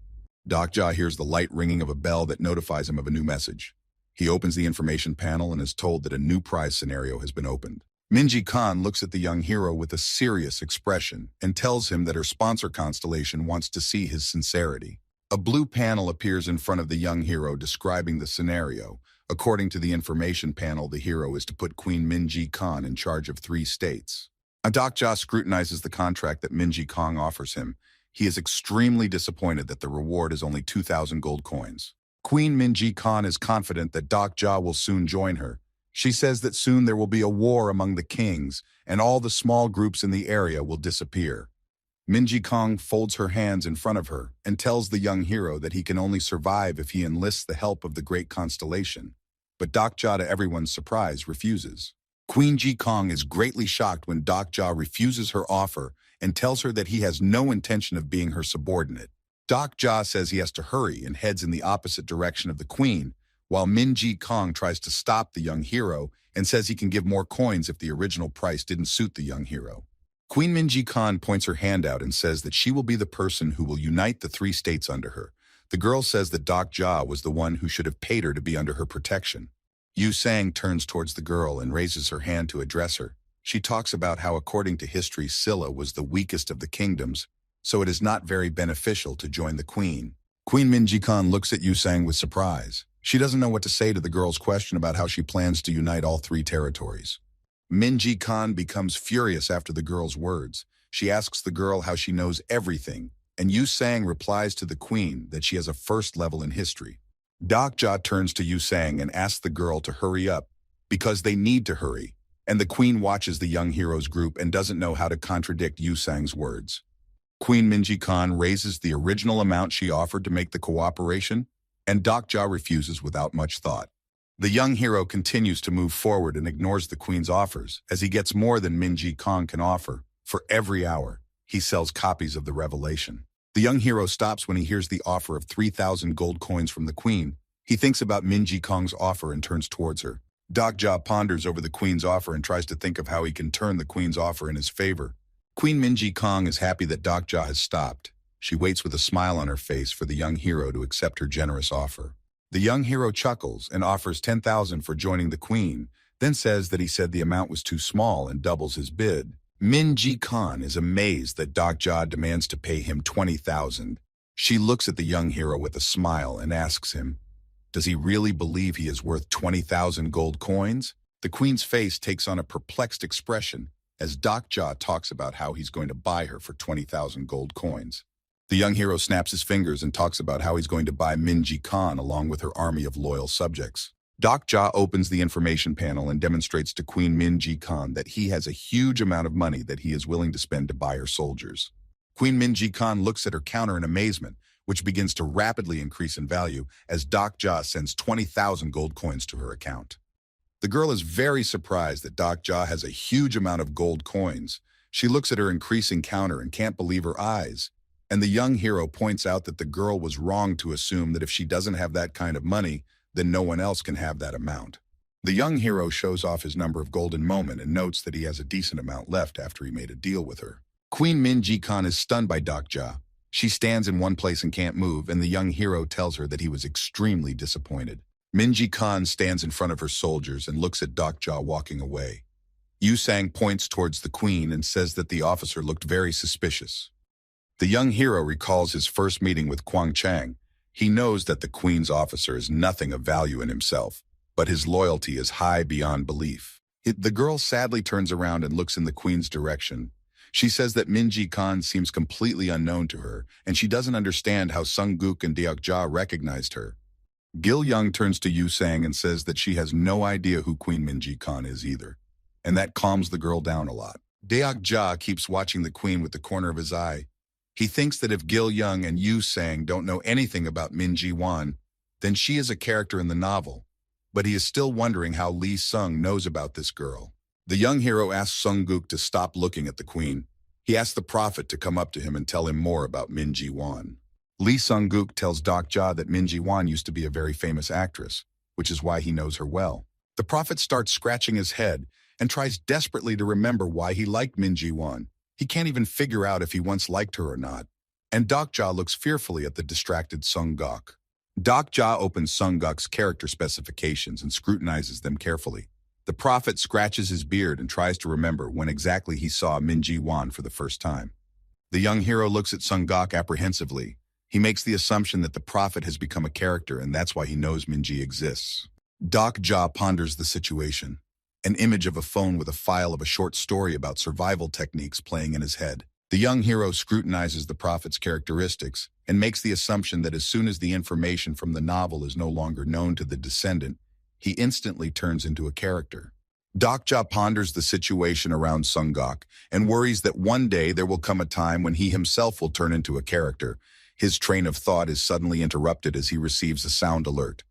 Dok Ja hears the light ringing of a bell that notifies him of a new message. He opens the information panel and is told that a new prize scenario has been opened. Min Ji-kan looks at the young hero with a serious expression and tells him that her sponsor constellation wants to see his sincerity. A blue panel appears in front of the young hero describing the scenario. According to the information panel, the hero is to put Queen Min Ji-kan in charge of 3 states. Dok Ja scrutinizes the contract that Min Ji-kong offers him. He is extremely disappointed that the reward is only 2,000 gold coins. Queen Min Ji-kan is confident that Dok Ja will soon join her. She says that soon there will be a war among the kings, and all the small groups in the area will disappear. Min Ji-kong folds her hands in front of her and tells the young hero that he can only survive if he enlists the help of the great constellation. But Dok Ja, to everyone's surprise, refuses. Queen Ji-kong is greatly shocked when Dok Ja refuses her offer and tells her that he has no intention of being her subordinate. Dok Ja says he has to hurry and heads in the opposite direction of the queen, while Min Ji-kong tries to stop the young hero and says he can give more coins if the original price didn't suit the young hero. Queen Min Ji-kan points her hand out and says that she will be the person who will unite the 3 states under her. The girl says that Dok Ja was the one who should have paid her to be under her protection. Yu Sang turns towards the girl and raises her hand to address her. She talks about how, according to history, Silla was the weakest of the kingdoms, so it is not very beneficial to join the queen. Queen Min Ji-kan looks at Yu Sang with surprise. She doesn't know what to say to the girl's question about how she plans to unite all 3 territories. Min Ji-kan becomes furious after the girl's words. She asks the girl how she knows everything, and Yu Sang replies to the queen that she has a first level in history. Dok Ja turns to Yu Sang and asks the girl to hurry up, because they need to hurry, and the queen watches the young hero's group and doesn't know how to contradict Yu Sang's words. Queen Min Ji-kan raises the original amount she offered to make the cooperation, and Dok Ja refuses without much thought. The young hero continues to move forward and ignores the queen's offers, as he gets more than Min Ji-kan can offer. For every hour, he sells copies of the Revelation. The young hero stops when he hears the offer of 3,000 gold coins from the queen. He thinks about Min Ji-kong's offer and turns towards her. Dok Ja ponders over the queen's offer and tries to think of how he can turn the queen's offer in his favor. Queen Min Ji-kong is happy that Dok Ja has stopped. She waits with a smile on her face for the young hero to accept her generous offer. The young hero chuckles and offers 10,000 for joining the queen, then says that he said the amount was too small and doubles his bid. Min Ji Khan is amazed that Dokja demands to pay him 20,000. She looks at the young hero with a smile and asks him, does he really believe he is worth 20,000 gold coins? The queen's face takes on a perplexed expression as Dokja talks about how he's going to buy her for 20,000 gold coins. The young hero snaps his fingers and talks about how he's going to buy Min Ji Khan along with her army of loyal subjects. Dokja opens the information panel and demonstrates to Queen Min Ji Khan that he has a huge amount of money that he is willing to spend to buy her soldiers. Queen Min Ji Khan looks at her counter in amazement, which begins to rapidly increase in value as Dokja sends 20,000 gold coins to her account. The girl is very surprised that Dokja has a huge amount of gold coins. She looks at her increasing counter and can't believe her eyes. And the young hero points out that the girl was wrong to assume that if she doesn't have that kind of money, then no one else can have that amount. The young hero shows off his number of golden moment and notes that he has a decent amount left after he made a deal with her. Queen Min Ji Khan is stunned by Dokja. She stands in one place and can't move, and the young hero tells her that he was extremely disappointed. Min Ji Khan stands in front of her soldiers and looks at Dokja walking away. Yu Sang points towards the queen and says that the officer looked very suspicious. The young hero recalls his first meeting with Kwang Chang. He knows that the queen's officer is nothing of value in himself, but his loyalty is high beyond belief. The girl sadly turns around and looks in the queen's direction. She says that Min Ji Khan seems completely unknown to her, and she doesn't understand how Sung Guk and Deokja recognized her. Gil Young turns to Yu Sang and says that she has no idea who Queen Min Ji Khan is either, and that calms the girl down a lot. Deokja keeps watching the queen with the corner of his eye. He thinks that if Gil Young and Yu Sang don't know anything about Min Ji Wan, then she is a character in the novel, but he is still wondering how Lee Sung knows about this girl. The young hero asks Sung Guk to stop looking at the queen. He asks the prophet to come up to him and tell him more about Min Ji Wan. Lee Sung Guk tells Dokja that Min Ji Wan used to be a very famous actress, which is why he knows her well. The prophet starts scratching his head and tries desperately to remember why he liked Min Ji Wan. He can't even figure out if he once liked her or not. And Dokja looks fearfully at the distracted Sung Guk. Dokja opens Sung Guk's character specifications and scrutinizes them carefully. The prophet scratches his beard and tries to remember when exactly he saw Min Ji Wan for the first time. The young hero looks at Sung Guk apprehensively. He makes the assumption that the prophet has become a character and that's why he knows Min Ji exists. Dokja ponders the situation. An image of a phone with a file of a short story about survival techniques playing in his head. The young hero scrutinizes the prophet's characteristics and makes the assumption that as soon as the information from the novel is no longer known to the descendant, he instantly turns into a character. Dokja ponders the situation around Sung Guk and worries that one day there will come a time when he himself will turn into a character. His train of thought is suddenly interrupted as he receives a sound alert.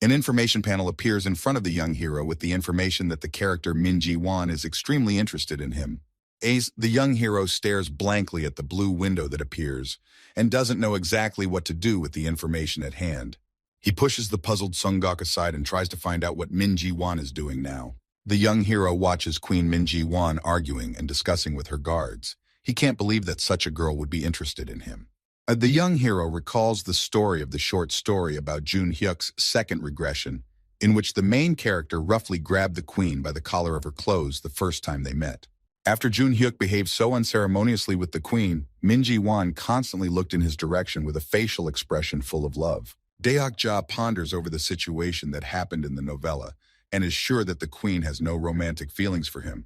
An information panel appears in front of the young hero with the information that the character Min Ji Wan is extremely interested in him. The young hero stares blankly at the blue window that appears and doesn't know exactly what to do with the information at hand. He pushes the puzzled Sung Guk aside and tries to find out what Min Ji Wan is doing now. The young hero watches Queen Min Ji Wan arguing and discussing with her guards. He can't believe that such a girl would be interested in him. The young hero recalls the story of the short story about Jun Hyuk's second regression, in which the main character roughly grabbed the queen by the collar of her clothes the first time they met. After Jun Hyuk behaved so unceremoniously with the queen, Min Ji Wan constantly looked in his direction with a facial expression full of love. Deokja ponders over the situation that happened in the novella and is sure that the queen has no romantic feelings for him.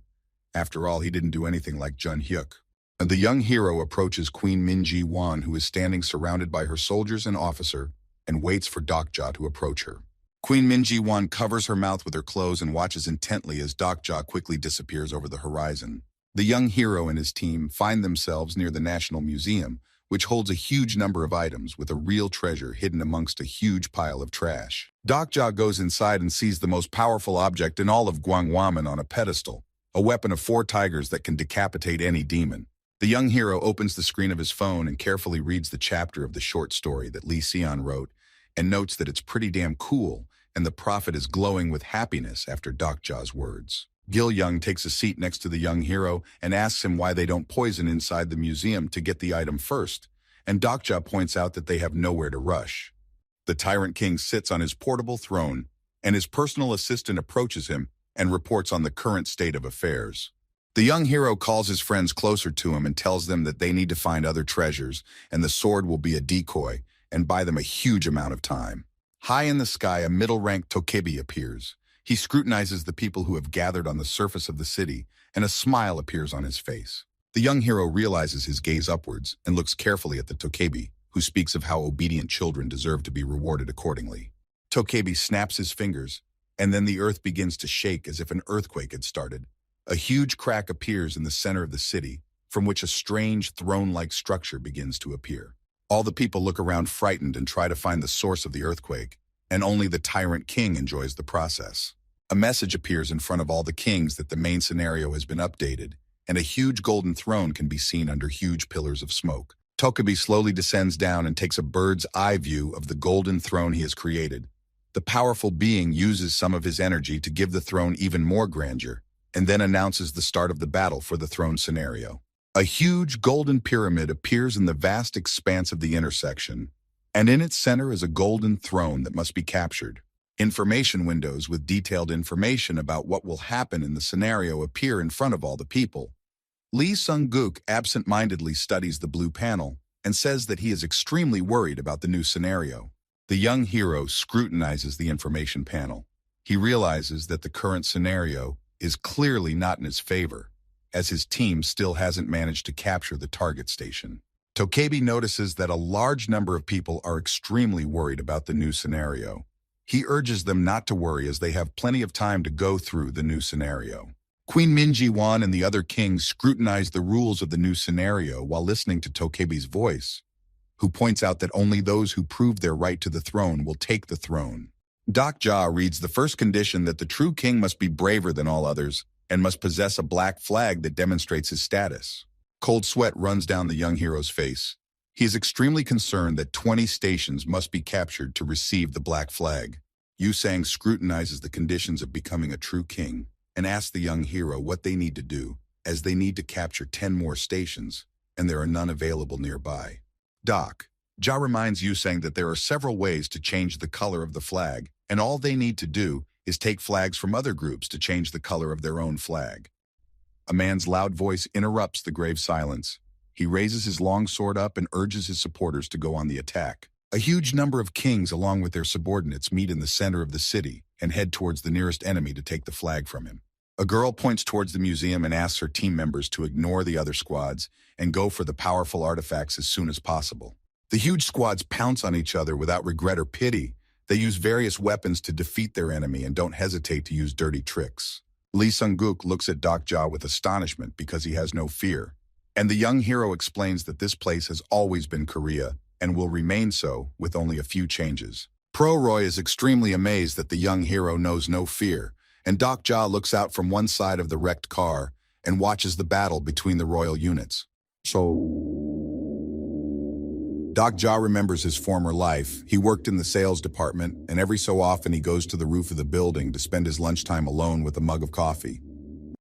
After all, he didn't do anything like Jun Hyuk. The young hero approaches Queen Min Ji Wan, who is standing surrounded by her soldiers and officer, and waits for Dokja to approach her. Queen Min Ji Wan covers her mouth with her clothes and watches intently as Dokja quickly disappears over the horizon. The young hero and his team find themselves near the National Museum, which holds a huge number of items with a real treasure hidden amongst a huge pile of trash. Dokja goes inside and sees the most powerful object in all of Gwangwaman on a pedestal, a weapon of 4 tigers that can decapitate any demon. The young hero opens the screen of his phone and carefully reads the chapter of the short story that Lee Seon wrote and notes that it's pretty damn cool and the prophet is glowing with happiness after Dokja's words. Gil Young takes a seat next to the young hero and asks him why they don't poison inside the museum to get the item first, and Dokja points out that they have nowhere to rush. The Tyrant King sits on his portable throne, and his personal assistant approaches him and reports on the current state of affairs. The young hero calls his friends closer to him and tells them that they need to find other treasures, and the sword will be a decoy and buy them a huge amount of time. High in the sky, a middle-ranked Tokebi appears. He scrutinizes the people who have gathered on the surface of the city, and a smile appears on his face. The young hero realizes his gaze upwards and looks carefully at the Tokebi, who speaks of how obedient children deserve to be rewarded accordingly. Tokebi snaps his fingers, and then the earth begins to shake as if an earthquake had started. A huge crack appears in the center of the city, from which a strange throne-like structure begins to appear. All the people look around frightened and try to find the source of the earthquake, and only the Tyrant King enjoys the process. A message appears in front of all the kings that the main scenario has been updated, and a huge golden throne can be seen under huge pillars of smoke. Tokebi slowly descends down and takes a bird's eye view of the golden throne he has created. The powerful being uses some of his energy to give the throne even more grandeur, and then announces the start of the battle for the throne scenario. A huge golden pyramid appears in the vast expanse of the intersection, and in its center is a golden throne that must be captured. Information windows with detailed information about what will happen in the scenario appear in front of all the people. Lee Sung-guk absent-mindedly studies the blue panel and says that he is extremely worried about the new scenario. The young hero scrutinizes the information panel. He realizes that the current scenario is clearly not in his favor, as his team still hasn't managed to capture the target station. Tokebi notices that a large number of people are extremely worried about the new scenario. He urges them not to worry as they have plenty of time to go through the new scenario. Queen Minji-won and the other kings scrutinize the rules of the new scenario while listening to Tokebi's voice, who points out that only those who prove their right to the throne will take the throne. Dokja reads the first condition that the true king must be braver than all others and must possess a black flag that demonstrates his status. Cold sweat runs down the young hero's face. He is extremely concerned that 20 stations must be captured to receive the black flag. Yu Sang scrutinizes the conditions of becoming a true king and asks the young hero what they need to do, as they need to capture 10 more stations, and there are none available nearby. Ja reminds Yu Sang that there are several ways to change the color of the flag, and all they need to do is take flags from other groups to change the color of their own flag. A man's loud voice interrupts the grave silence. He raises his long sword up and urges his supporters to go on the attack. A huge number of kings along with their subordinates meet in the center of the city and head towards the nearest enemy to take the flag from him. A girl points towards the museum and asks her team members to ignore the other squads and go for the powerful artifacts as soon as possible. The huge squads pounce on each other without regret or pity. They use various weapons to defeat their enemy and don't hesitate to use dirty tricks. Lee Sung-guk looks at Dokja with astonishment because he has no fear. And the young hero explains that this place has always been Korea and will remain so with only a few changes. Pro-Roy is extremely amazed that the young hero knows no fear, and Dokja looks out from one side of the wrecked car and watches the battle between the royal units. Dokja remembers his former life. He worked in the sales department, and every so often he goes to the roof of the building to spend his lunchtime alone with a mug of coffee.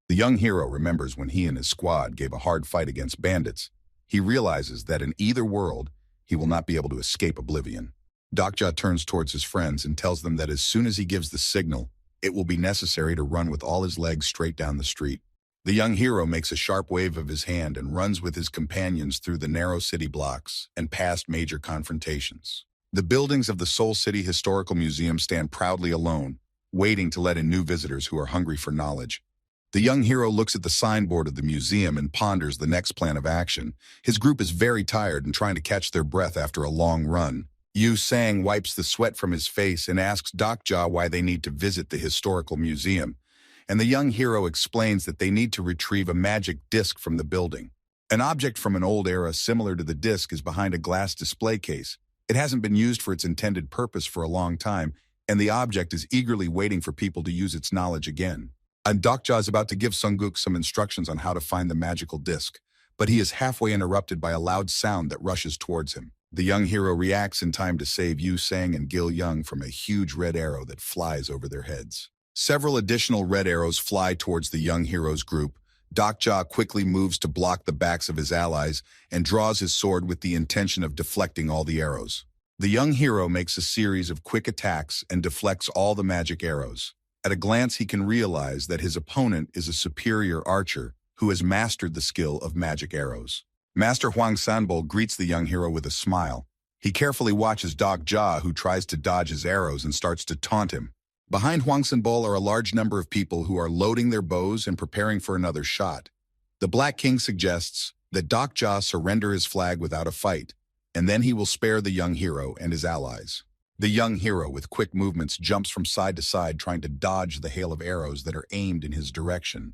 The young hero remembers when he and his squad gave a hard fight against bandits. He realizes that in either world, he will not be able to escape oblivion. Dokja turns towards his friends and tells them that as soon as he gives the signal, it will be necessary to run with all his legs straight down the street. The young hero makes a sharp wave of his hand and runs with his companions through the narrow city blocks and past major confrontations. The buildings of the Seoul City Historical Museum stand proudly alone, waiting to let in new visitors who are hungry for knowledge. The young hero looks at the signboard of the museum and ponders the next plan of action. His group is very tired and trying to catch their breath after a long run. Yu Sang wipes the sweat from his face and asks Dokja why they need to visit the historical museum, and the young hero explains that they need to retrieve a magic disc from the building. An object from an old era similar to the disc is behind a glass display case. It hasn't been used for its intended purpose for a long time, and the object is eagerly waiting for people to use its knowledge again. And Dokja is about to give Sung-guk some instructions on how to find the magical disc, but he is halfway interrupted by a loud sound that rushes towards him. The young hero reacts in time to save Yu Sang and Gil Young from a huge red arrow that flies over their heads. Several additional red arrows fly towards the young hero's group. Dokja quickly moves to block the backs of his allies and draws his sword with the intention of deflecting all the arrows. The young hero makes a series of quick attacks and deflects all the magic arrows. At a glance, he can realize that his opponent is a superior archer who has mastered the skill of magic arrows. Master Huang Sanbo greets the young hero with a smile. He carefully watches Dokja, who tries to dodge his arrows and starts to taunt him. Behind Huang Sanbo are a large number of people who are loading their bows and preparing for another shot. The Black King suggests that Dokja surrender his flag without a fight, and then he will spare the young hero and his allies. The young hero, with quick movements, jumps from side to side trying to dodge the hail of arrows that are aimed in his direction.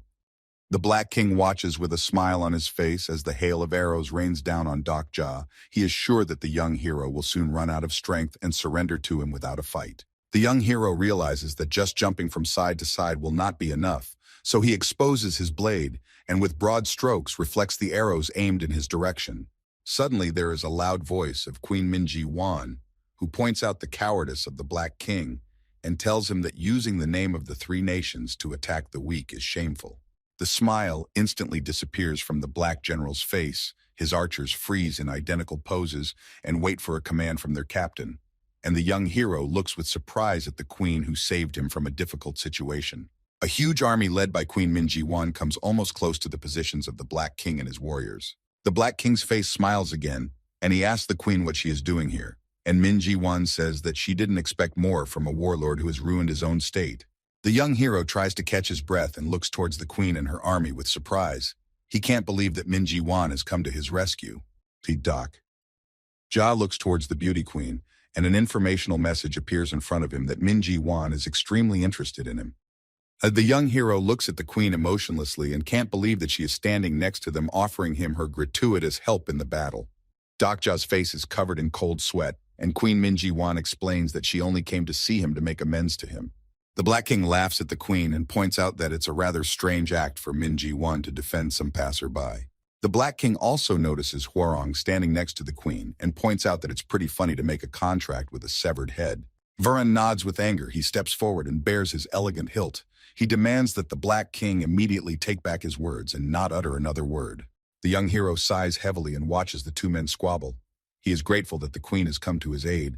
The Black King watches with a smile on his face as the hail of arrows rains down on Dokja. He is sure that the young hero will soon run out of strength and surrender to him without a fight. The young hero realizes that just jumping from side to side will not be enough, so he exposes his blade and with broad strokes reflects the arrows aimed in his direction. Suddenly there is a loud voice of Queen Minji Wan, who points out the cowardice of the Black King and tells him that using the name of the three nations to attack the weak is shameful. The smile instantly disappears from the Black General's face. His archers freeze in identical poses and wait for a command from their captain. And the young hero looks with surprise at the queen who saved him from a difficult situation. A huge army led by Queen Minji Wan comes almost close to the positions of the Black King and his warriors. The Black King's face smiles again, and he asks the queen what she is doing here. And Minji Wan says that she didn't expect more from a warlord who has ruined his own state. The young hero tries to catch his breath and looks towards the queen and her army with surprise. He can't believe that Minji Wan has come to his rescue. Doc. Ja looks towards the beauty queen, and an informational message appears in front of him that Minji Wan is extremely interested in him. The young hero looks at the queen emotionlessly and can't believe that she is standing next to them, offering him her gratuitous help in the battle. Dokja's face is covered in cold sweat, and Queen Minji Wan explains that she only came to see him to make amends to him. The Black King laughs at the queen and points out that it's a rather strange act for Minji Wan to defend some passerby. The Black King also notices Hwarong standing next to the queen and points out that it's pretty funny to make a contract with a severed head. Vuran nods with anger. He steps forward and bares his elegant hilt. He demands that the Black King immediately take back his words and not utter another word. The young hero sighs heavily and watches the two men squabble. He is grateful that the queen has come to his aid,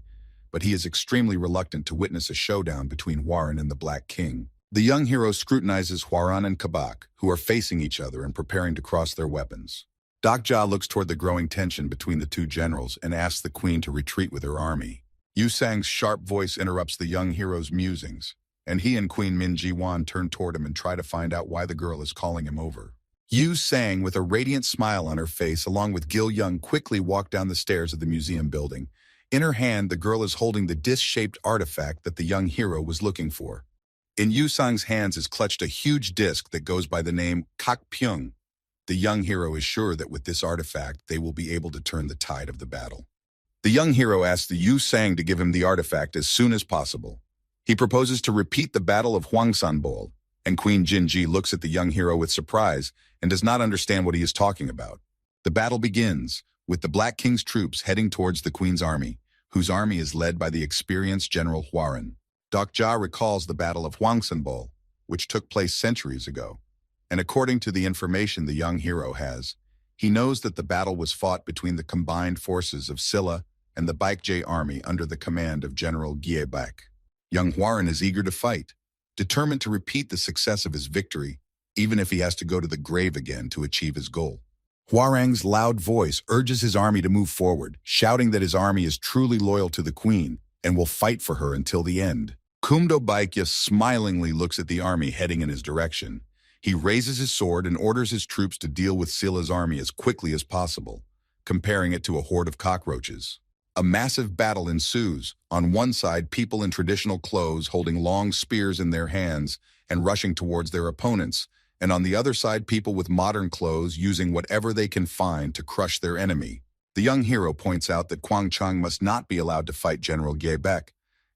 but he is extremely reluctant to witness a showdown between Hwaran and the Black King. The young hero scrutinizes Hwaran and Kabak, who are facing each other and preparing to cross their weapons. Dokja looks toward the growing tension between the two generals and asks the queen to retreat with her army. Yu Sang's sharp voice interrupts the young hero's musings, and he and Queen Minji Wan turn toward him and try to find out why the girl is calling him over. Yu Sang, with a radiant smile on her face, along with Gil Young, quickly walk down the stairs of the museum building. In her hand, the girl is holding the disc-shaped artifact that the young hero was looking for. In Yu Sang's hands is clutched a huge disc that goes by the name Kak Pyung. The young hero is sure that with this artifact, they will be able to turn the tide of the battle. The young hero asks the Yu Sang to give him the artifact as soon as possible. He proposes to repeat the Battle of Huangsanbol, and Queen Jinji looks at the young hero with surprise and does not understand what he is talking about. The battle begins, with the Black King's troops heading towards the Queen's army, whose army is led by the experienced General Hwaran. Dokja recalls the Battle of Huangsanbol, which took place centuries ago, and according to the information the young hero has, he knows that the battle was fought between the combined forces of Silla and the Baekje army under the command of General Gyebak. Young Hwaran is eager to fight, determined to repeat the success of his victory, even if he has to go to the grave again to achieve his goal. Hwarang's loud voice urges his army to move forward, shouting that his army is truly loyal to the queen and will fight for her until the end. Kumdo Baekje smilingly looks at the army heading in his direction. He raises his sword and orders his troops to deal with Silla's army as quickly as possible, comparing it to a horde of cockroaches. A massive battle ensues. On one side, people in traditional clothes holding long spears in their hands and rushing towards their opponents, and on the other side, people with modern clothes using whatever they can find to crush their enemy. The young hero points out that Kwang Chang must not be allowed to fight General Gyebek,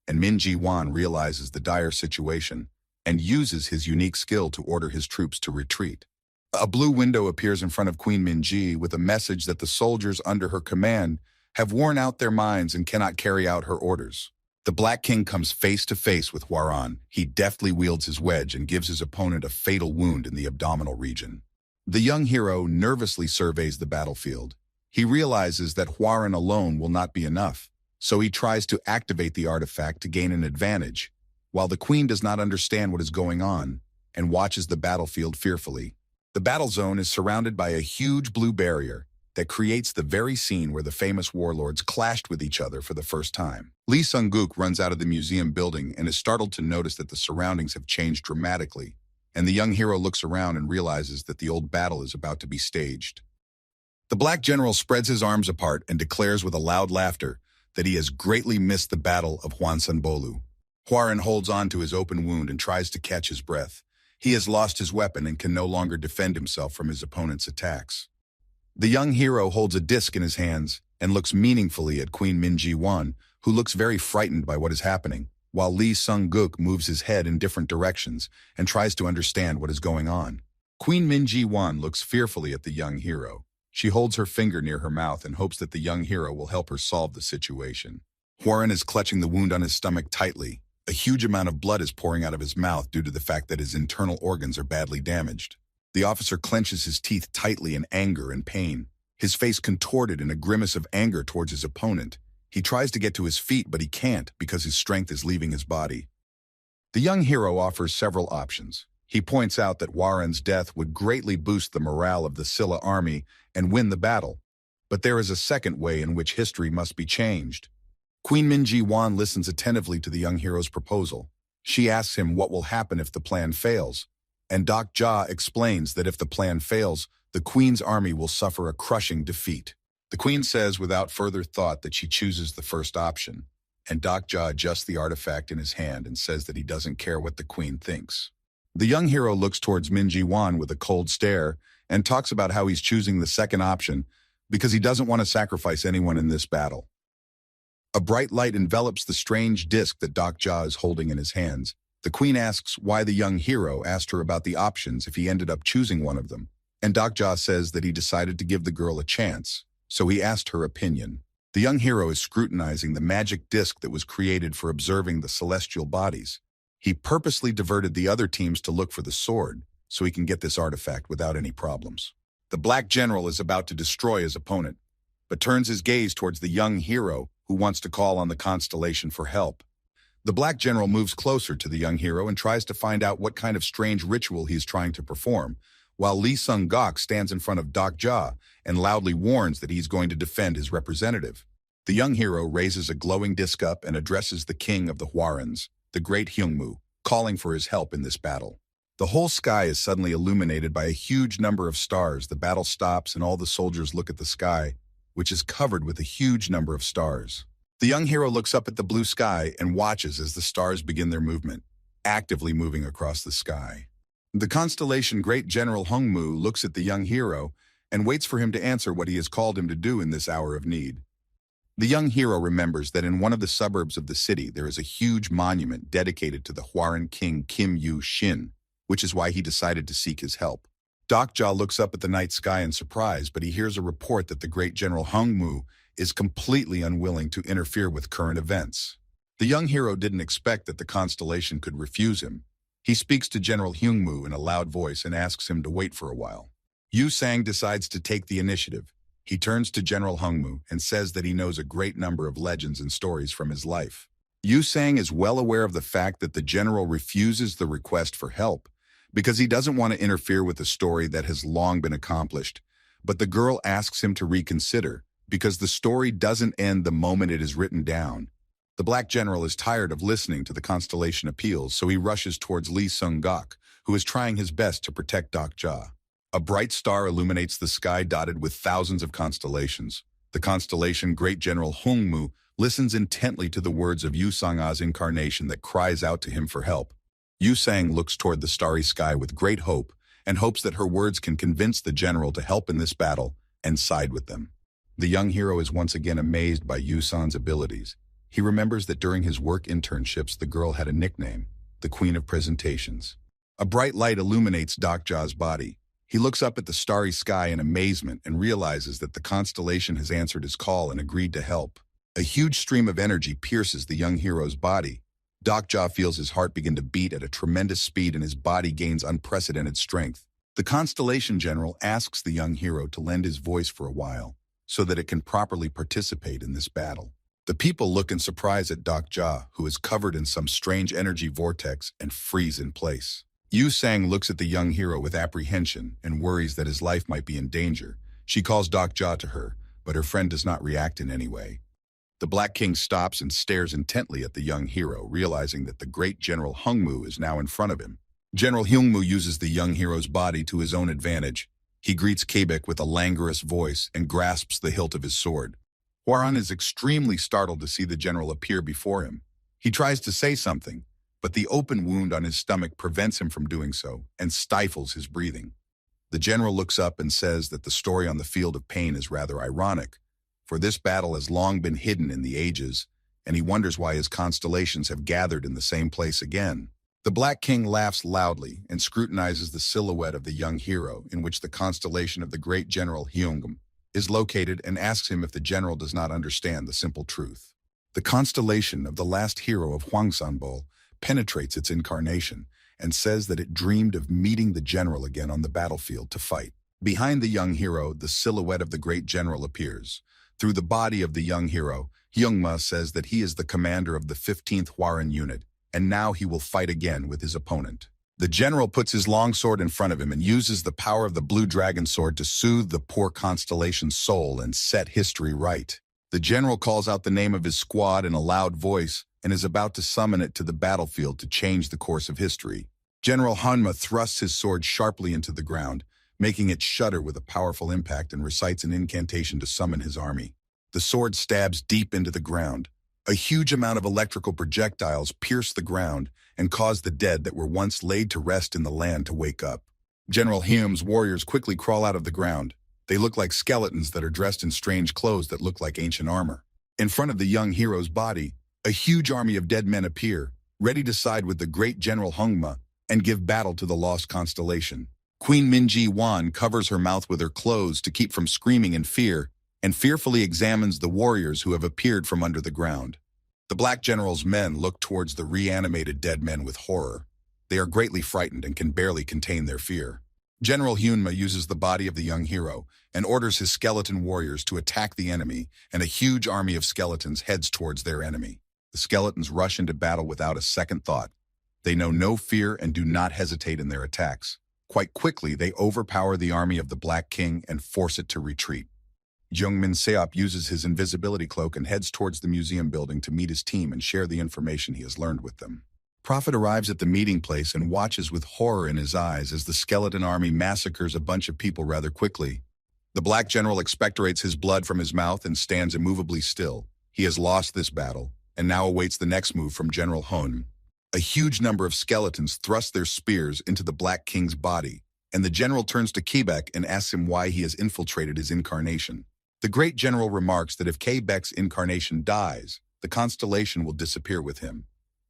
and Minji Wan realizes the dire situation and uses his unique skill to order his troops to retreat. A blue window appears in front of Queen Minji with a message that the soldiers under her command have worn out their minds and cannot carry out her orders. The Black King comes face to face with Hwaran. He deftly wields his wedge and gives his opponent a fatal wound in the abdominal region. The young hero nervously surveys the battlefield. He realizes that Hwaran alone will not be enough, so he tries to activate the artifact to gain an advantage, while the queen does not understand what is going on and watches the battlefield fearfully. The battle zone is surrounded by a huge blue barrier that creates the very scene where the famous warlords clashed with each other for the first time. Lee Sung-guk runs out of the museum building and is startled to notice that the surroundings have changed dramatically, and the young hero looks around and realizes that the old battle is about to be staged. The black general spreads his arms apart and declares with a loud laughter that he has greatly missed the battle of Hwangsanbolu. Hwaran holds on to his open wound and tries to catch his breath. He has lost his weapon and can no longer defend himself from his opponent's attacks. The young hero holds a disc in his hands and looks meaningfully at Queen Min-ji-won, who looks very frightened by what is happening, while Lee Sung-guk moves his head in different directions and tries to understand what is going on. Queen Min-ji-won looks fearfully at the young hero. She holds her finger near her mouth and hopes that the young hero will help her solve the situation. Hwaran is clutching the wound on his stomach tightly. A huge amount of blood is pouring out of his mouth due to the fact that his internal organs are badly damaged. The officer clenches his teeth tightly in anger and pain, his face contorted in a grimace of anger towards his opponent. He tries to get to his feet, but he can't because his strength is leaving his body. The young hero offers several options. He points out that Hwaran's death would greatly boost the morale of the Silla army and win the battle. But there is a second way in which history must be changed. Queen Min-ji-won listens attentively to the young hero's proposal. She asks him what will happen if the plan fails, and Dok Ja explains that if the plan fails, the queen's army will suffer a crushing defeat. The queen says without further thought that she chooses the first option, and Dok Ja adjusts the artifact in his hand and says that he doesn't care what the queen thinks. The young hero looks towards Min-ji-won with a cold stare and talks about how he's choosing the second option because he doesn't want to sacrifice anyone in this battle. A bright light envelops the strange disc that Dok Ja is holding in his hands. The queen asks why the young hero asked her about the options if he ended up choosing one of them, and Dok Ja says that he decided to give the girl a chance, so he asked her opinion. The young hero is scrutinizing the magic disc that was created for observing the celestial bodies. He purposely diverted the other teams to look for the sword, so he can get this artifact without any problems. The black general is about to destroy his opponent, but turns his gaze towards the young hero who wants to call on the constellation for help. The black general moves closer to the young hero and tries to find out what kind of strange ritual he is trying to perform, while Lee Sung-guk stands in front of Dok Ja and loudly warns that he's going to defend his representative. The young hero raises a glowing disc up and addresses the king of the Hwarans, the great Hyungmu, calling for his help in this battle. The whole sky is suddenly illuminated by a huge number of stars. The battle stops and all the soldiers look at the sky, which is covered with a huge number of stars. The young hero looks up at the blue sky and watches as the stars begin their movement, actively moving across the sky. The constellation Great General Hyungmu looks at the young hero and waits for him to answer what he has called him to do in this hour of need. The young hero remembers that in one of the suburbs of the city there is a huge monument dedicated to the Hwaran king Kim Yu-shin, which is why he decided to seek his help. Dok Ja looks up at the night sky in surprise, but he hears a report that the Great General Hyungmu is completely unwilling to interfere with current events. The young hero didn't expect that the constellation could refuse him. He speaks to General Hyungmu in a loud voice and asks him to wait for a while. Yu Sang decides to take the initiative. He turns to General Hyungmu and says that he knows a great number of legends and stories from his life. Yu Sang is well aware of the fact that the general refuses the request for help because he doesn't want to interfere with a story that has long been accomplished, but the girl asks him to reconsider because the story doesn't end the moment it is written down. The black general is tired of listening to the constellation appeals, so he rushes towards Lee Sung-guk, who is trying his best to protect Dok Ja. A bright star illuminates the sky dotted with thousands of constellations. The constellation Great General Hyungmu listens intently to the words of Yu Sang-a's incarnation that cries out to him for help. Yu Sang looks toward the starry sky with great hope and hopes that her words can convince the general to help in this battle and side with them. The young hero is once again amazed by Yu Sang's abilities. He remembers that during his work internships, the girl had a nickname, the Queen of Presentations. A bright light illuminates Dok Ja's body. He looks up at the starry sky in amazement and realizes that the constellation has answered his call and agreed to help. A huge stream of energy pierces the young hero's body. Dok Ja feels his heart begin to beat at a tremendous speed and his body gains unprecedented strength. The Constellation General asks the young hero to lend his voice for a while, so that it can properly participate in this battle. The people look in surprise at Dok Ja, who is covered in some strange energy vortex and freeze in place. Yu Sang looks at the young hero with apprehension and worries that his life might be in danger. She calls Dok Ja to her, but her friend does not react in any way. The Black King stops and stares intently at the young hero, realizing that the great General Hungmu is now in front of him. General Hungmu uses the young hero's body to his own advantage. He greets Quebec with a languorous voice and grasps the hilt of his sword. Huaran is extremely startled to see the general appear before him. He tries to say something, but the open wound on his stomach prevents him from doing so and stifles his breathing. The general looks up and says that the story on the field of pain is rather ironic, for this battle has long been hidden in the ages, and he wonders why his constellations have gathered in the same place again. The Black King laughs loudly and scrutinizes the silhouette of the young hero, in which the constellation of the great General Hyungam is located, and asks him if the general does not understand the simple truth. The constellation of the last hero of Hwangsanbol penetrates its incarnation and says that it dreamed of meeting the general again on the battlefield to fight. Behind the young hero, the silhouette of the great general appears. Through the body of the young hero, Hyungma says that he is the commander of the 15th Hwaran unit, and now he will fight again with his opponent. The general puts his long sword in front of him and uses the power of the blue dragon sword to soothe the poor constellation's soul and set history right. The general calls out the name of his squad in a loud voice and is about to summon it to the battlefield to change the course of history. General Hanma thrusts his sword sharply into the ground, making it shudder with a powerful impact, and recites an incantation to summon his army. The sword stabs deep into the ground. A huge amount of electrical projectiles pierce the ground and cause the dead that were once laid to rest in the land to wake up. General Hyum's warriors quickly crawl out of the ground. They look like skeletons that are dressed in strange clothes that look like ancient armor. In front of the young hero's body, a huge army of dead men appear, ready to side with the great General Hungma and give battle to the lost constellation. Queen Minji Wan covers her mouth with her clothes to keep from screaming in fear, and fearfully examines the warriors who have appeared from under the ground. The Black General's men look towards the reanimated dead men with horror. They are greatly frightened and can barely contain their fear. General Hyunma uses the body of the young hero and orders his skeleton warriors to attack the enemy, and a huge army of skeletons heads towards their enemy. The skeletons rush into battle without a second thought. They know no fear and do not hesitate in their attacks. Quite quickly, they overpower the army of the Black King and force it to retreat. Jungmin Seop uses his invisibility cloak and heads towards the museum building to meet his team and share the information he has learned with them. Prophet arrives at the meeting place and watches with horror in his eyes as the skeleton army massacres a bunch of people rather quickly. The Black General expectorates his blood from his mouth and stands immovably still. He has lost this battle and now awaits the next move from General Hon. A huge number of skeletons thrust their spears into the Black King's body, and the general turns to Quebec and asks him why he has infiltrated his incarnation. The great general remarks that if Quebec's incarnation dies, the constellation will disappear with him.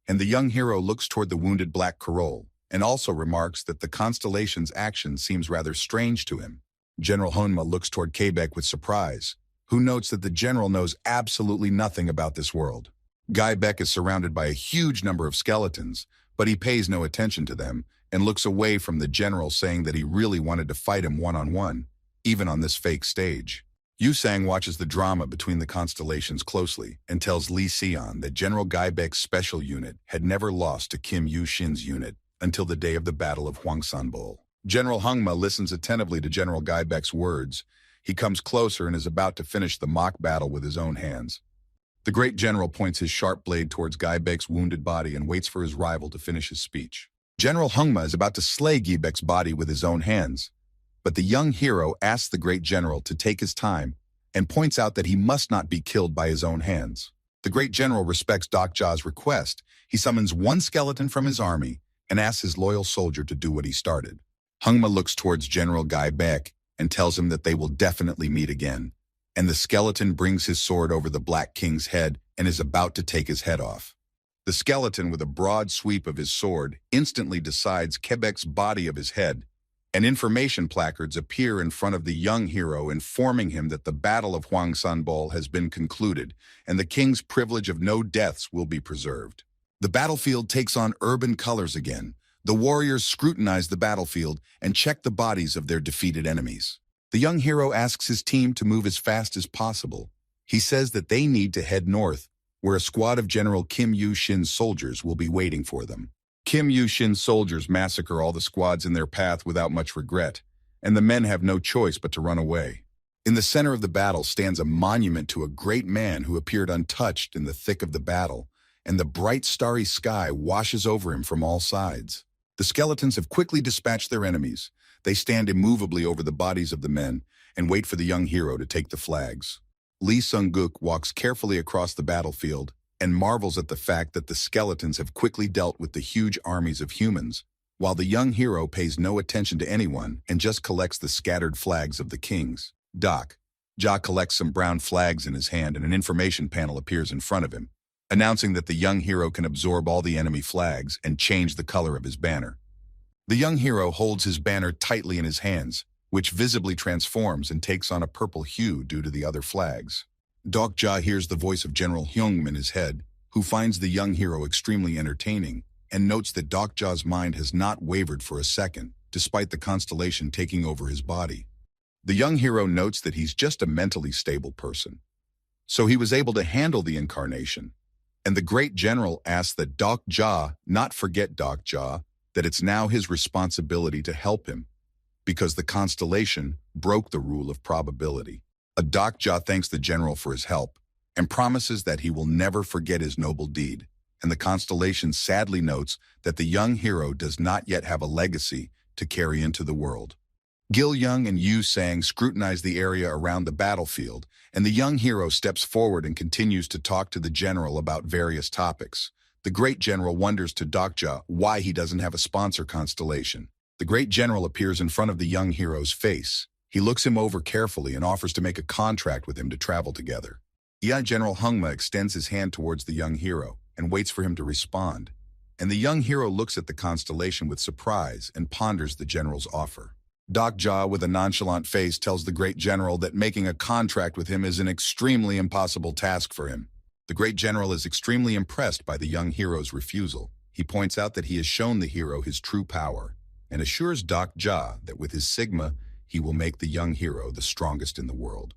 And the young hero looks toward the wounded Black Carole, and also remarks that the constellation's action seems rather strange to him. General Honma looks toward Quebec with surprise, who notes that the general knows absolutely nothing about this world. Guy Beck is surrounded by a huge number of skeletons, but he pays no attention to them and looks away from the general, saying that he really wanted to fight him one-on-one, even on this fake stage. Yu Sang watches the drama between the constellations closely and tells Lee Sion that General Guy Beck's special unit had never lost to Kim Yu Shin's unit until the day of the Battle of Hwangsanbol. General Hungma listens attentively to General Guy Beck's words. He comes closer and is about to finish the mock battle with his own hands. The great general points his sharp blade towards Guy Beck's wounded body and waits for his rival to finish his speech. General Hungma is about to slay Guy Beck's body with his own hands, but the young hero asks the great general to take his time and points out that he must not be killed by his own hands. The great general respects Dok Ja's request. He summons one skeleton from his army and asks his loyal soldier to do what he started. Hungma looks towards General Guy Beck and tells him that they will definitely meet again, and the skeleton brings his sword over the Black King's head and is about to take his head off. The skeleton, with a broad sweep of his sword, instantly decides Quebec's body of his head, and information placards appear in front of the young hero informing him that the Battle of Hwangsanbol has been concluded and the king's privilege of no deaths will be preserved. The battlefield takes on urban colors again. The warriors scrutinize the battlefield and check the bodies of their defeated enemies. The young hero asks his team to move as fast as possible. He says that they need to head north, where a squad of General Kim Yu-shin's soldiers will be waiting for them. Kim Yu-shin's soldiers massacre all the squads in their path without much regret, and the men have no choice but to run away. In the center of the battle stands a monument to a great man who appeared untouched in the thick of the battle, and the bright starry sky washes over him from all sides. The skeletons have quickly dispatched their enemies. They stand immovably over the bodies of the men and wait for the young hero to take the flags. Lee Sung-guk walks carefully across the battlefield and marvels at the fact that the skeletons have quickly dealt with the huge armies of humans, while the young hero pays no attention to anyone and just collects the scattered flags of the kings. Doc Ja collects some brown flags in his hand and an information panel appears in front of him, announcing that the young hero can absorb all the enemy flags and change the color of his banner. The young hero holds his banner tightly in his hands, which visibly transforms and takes on a purple hue due to the other flags. Doc Ja hears the voice of General Hyung in his head, who finds the young hero extremely entertaining, and notes that Doc Ja's mind has not wavered for a second, despite the constellation taking over his body. The young hero notes that he's just a mentally stable person, so he was able to handle the incarnation. And the great general asks that Doc Ja not forget Doc Ja, that it's now his responsibility to help him, because the constellation broke the rule of probability. Doc Ja thanks the general for his help and promises that he will never forget his noble deed, and the constellation sadly notes that the young hero does not yet have a legacy to carry into the world. Gil Young and Yu Sang scrutinize the area around the battlefield, and the young hero steps forward and continues to talk to the general about various topics. The great general wonders to Doc Ja why he doesn't have a sponsor constellation. The great general appears in front of the young hero's face. He looks him over carefully and offers to make a contract with him to travel together. General Hungma extends his hand towards the young hero and waits for him to respond. And the young hero looks at the constellation with surprise and ponders the general's offer. Doc Ja, with a nonchalant face, tells the great general that making a contract with him is an extremely impossible task for him. The great general is extremely impressed by the young hero's refusal. He points out that he has shown the hero his true power and assures Doc Ja that with his Sigma, he will make the young hero the strongest in the world.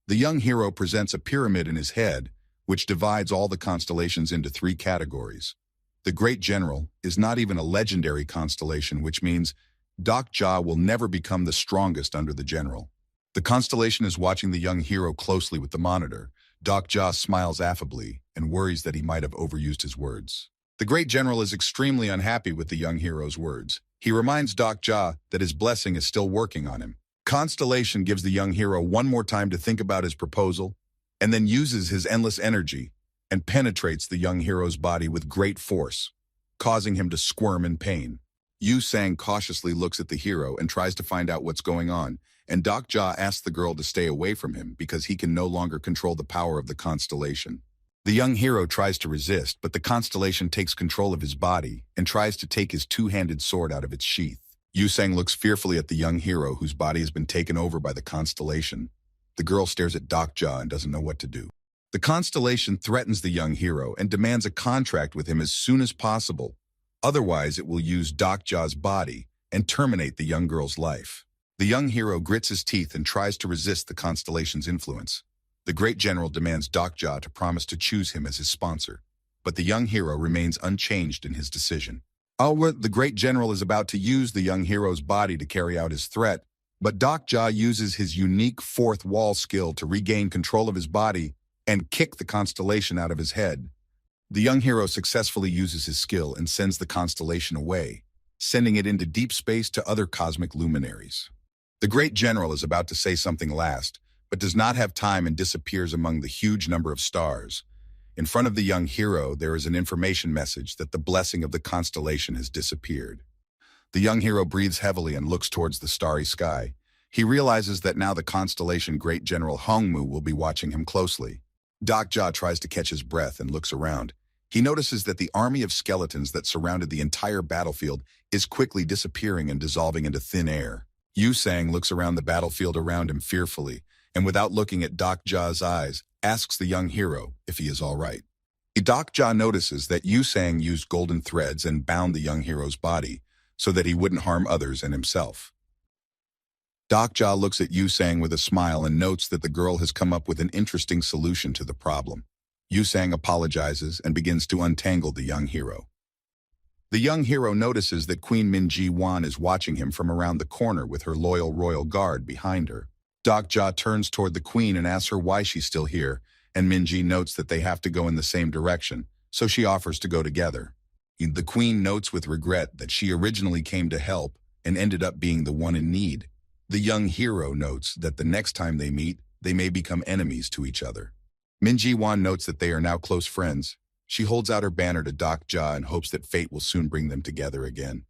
The young hero presents a pyramid in his head, which divides all the constellations into 3 categories. The great general is not even a legendary constellation, which means Doc Ja will never become the strongest under the general. The constellation is watching the young hero closely with the monitor. Doc Ja smiles affably and worries that he might have overused his words. The great general is extremely unhappy with the young hero's words. He reminds Doc Ja that his blessing is still working on him. Constellation gives the young hero one more time to think about his proposal, and then uses his endless energy and penetrates the young hero's body with great force, causing him to squirm in pain. Yu Sang cautiously looks at the hero and tries to find out what's going on, and Doc Ja asks the girl to stay away from him because he can no longer control the power of the constellation. The young hero tries to resist, but the constellation takes control of his body and tries to take his two-handed sword out of its sheath. Yu Sang looks fearfully at the young hero whose body has been taken over by the constellation. The girl stares at Doc Ja and doesn't know what to do. The constellation threatens the young hero and demands a contract with him as soon as possible. Otherwise, it will use Doc Ja's body and terminate the young girl's life. The young hero grits his teeth and tries to resist the constellation's influence. The great general demands Doc Ja to promise to choose him as his sponsor, but the young hero remains unchanged in his decision. The great general is about to use the young hero's body to carry out his threat, but Doc Ja uses his unique fourth wall skill to regain control of his body and kick the constellation out of his head. The young hero successfully uses his skill and sends the constellation away, sending it into deep space to other cosmic luminaries. The great general is about to say something last, but does not have time and disappears among the huge number of stars. In front of the young hero, there is an information message that the blessing of the constellation has disappeared. The young hero breathes heavily and looks towards the starry sky. He realizes that now the constellation Great General Hongmu will be watching him closely. Doc Ja tries to catch his breath and looks around. He notices that the army of skeletons that surrounded the entire battlefield is quickly disappearing and dissolving into thin air. Yu Sang looks around the battlefield around him fearfully, and without looking at Doc Ja's eyes, asks the young hero if he is all right. Doc Ja notices that Yu Sang used golden threads and bound the young hero's body, so that he wouldn't harm others and himself. Jia looks at Yu Sang with a smile and notes that the girl has come up with an interesting solution to the problem. Yu Sang apologizes and begins to untangle the young hero. The young hero notices that Queen Minji Wan is watching him from around the corner with her loyal royal guard behind her. Jia turns toward the queen and asks her why she's still here, and Minji notes that they have to go in the same direction, so she offers to go together. The queen notes with regret that she originally came to help and ended up being the one in need. The young hero notes that the next time they meet, they may become enemies to each other. Minji Wan notes that they are now close friends. She holds out her banner to Jia and hopes that fate will soon bring them together again.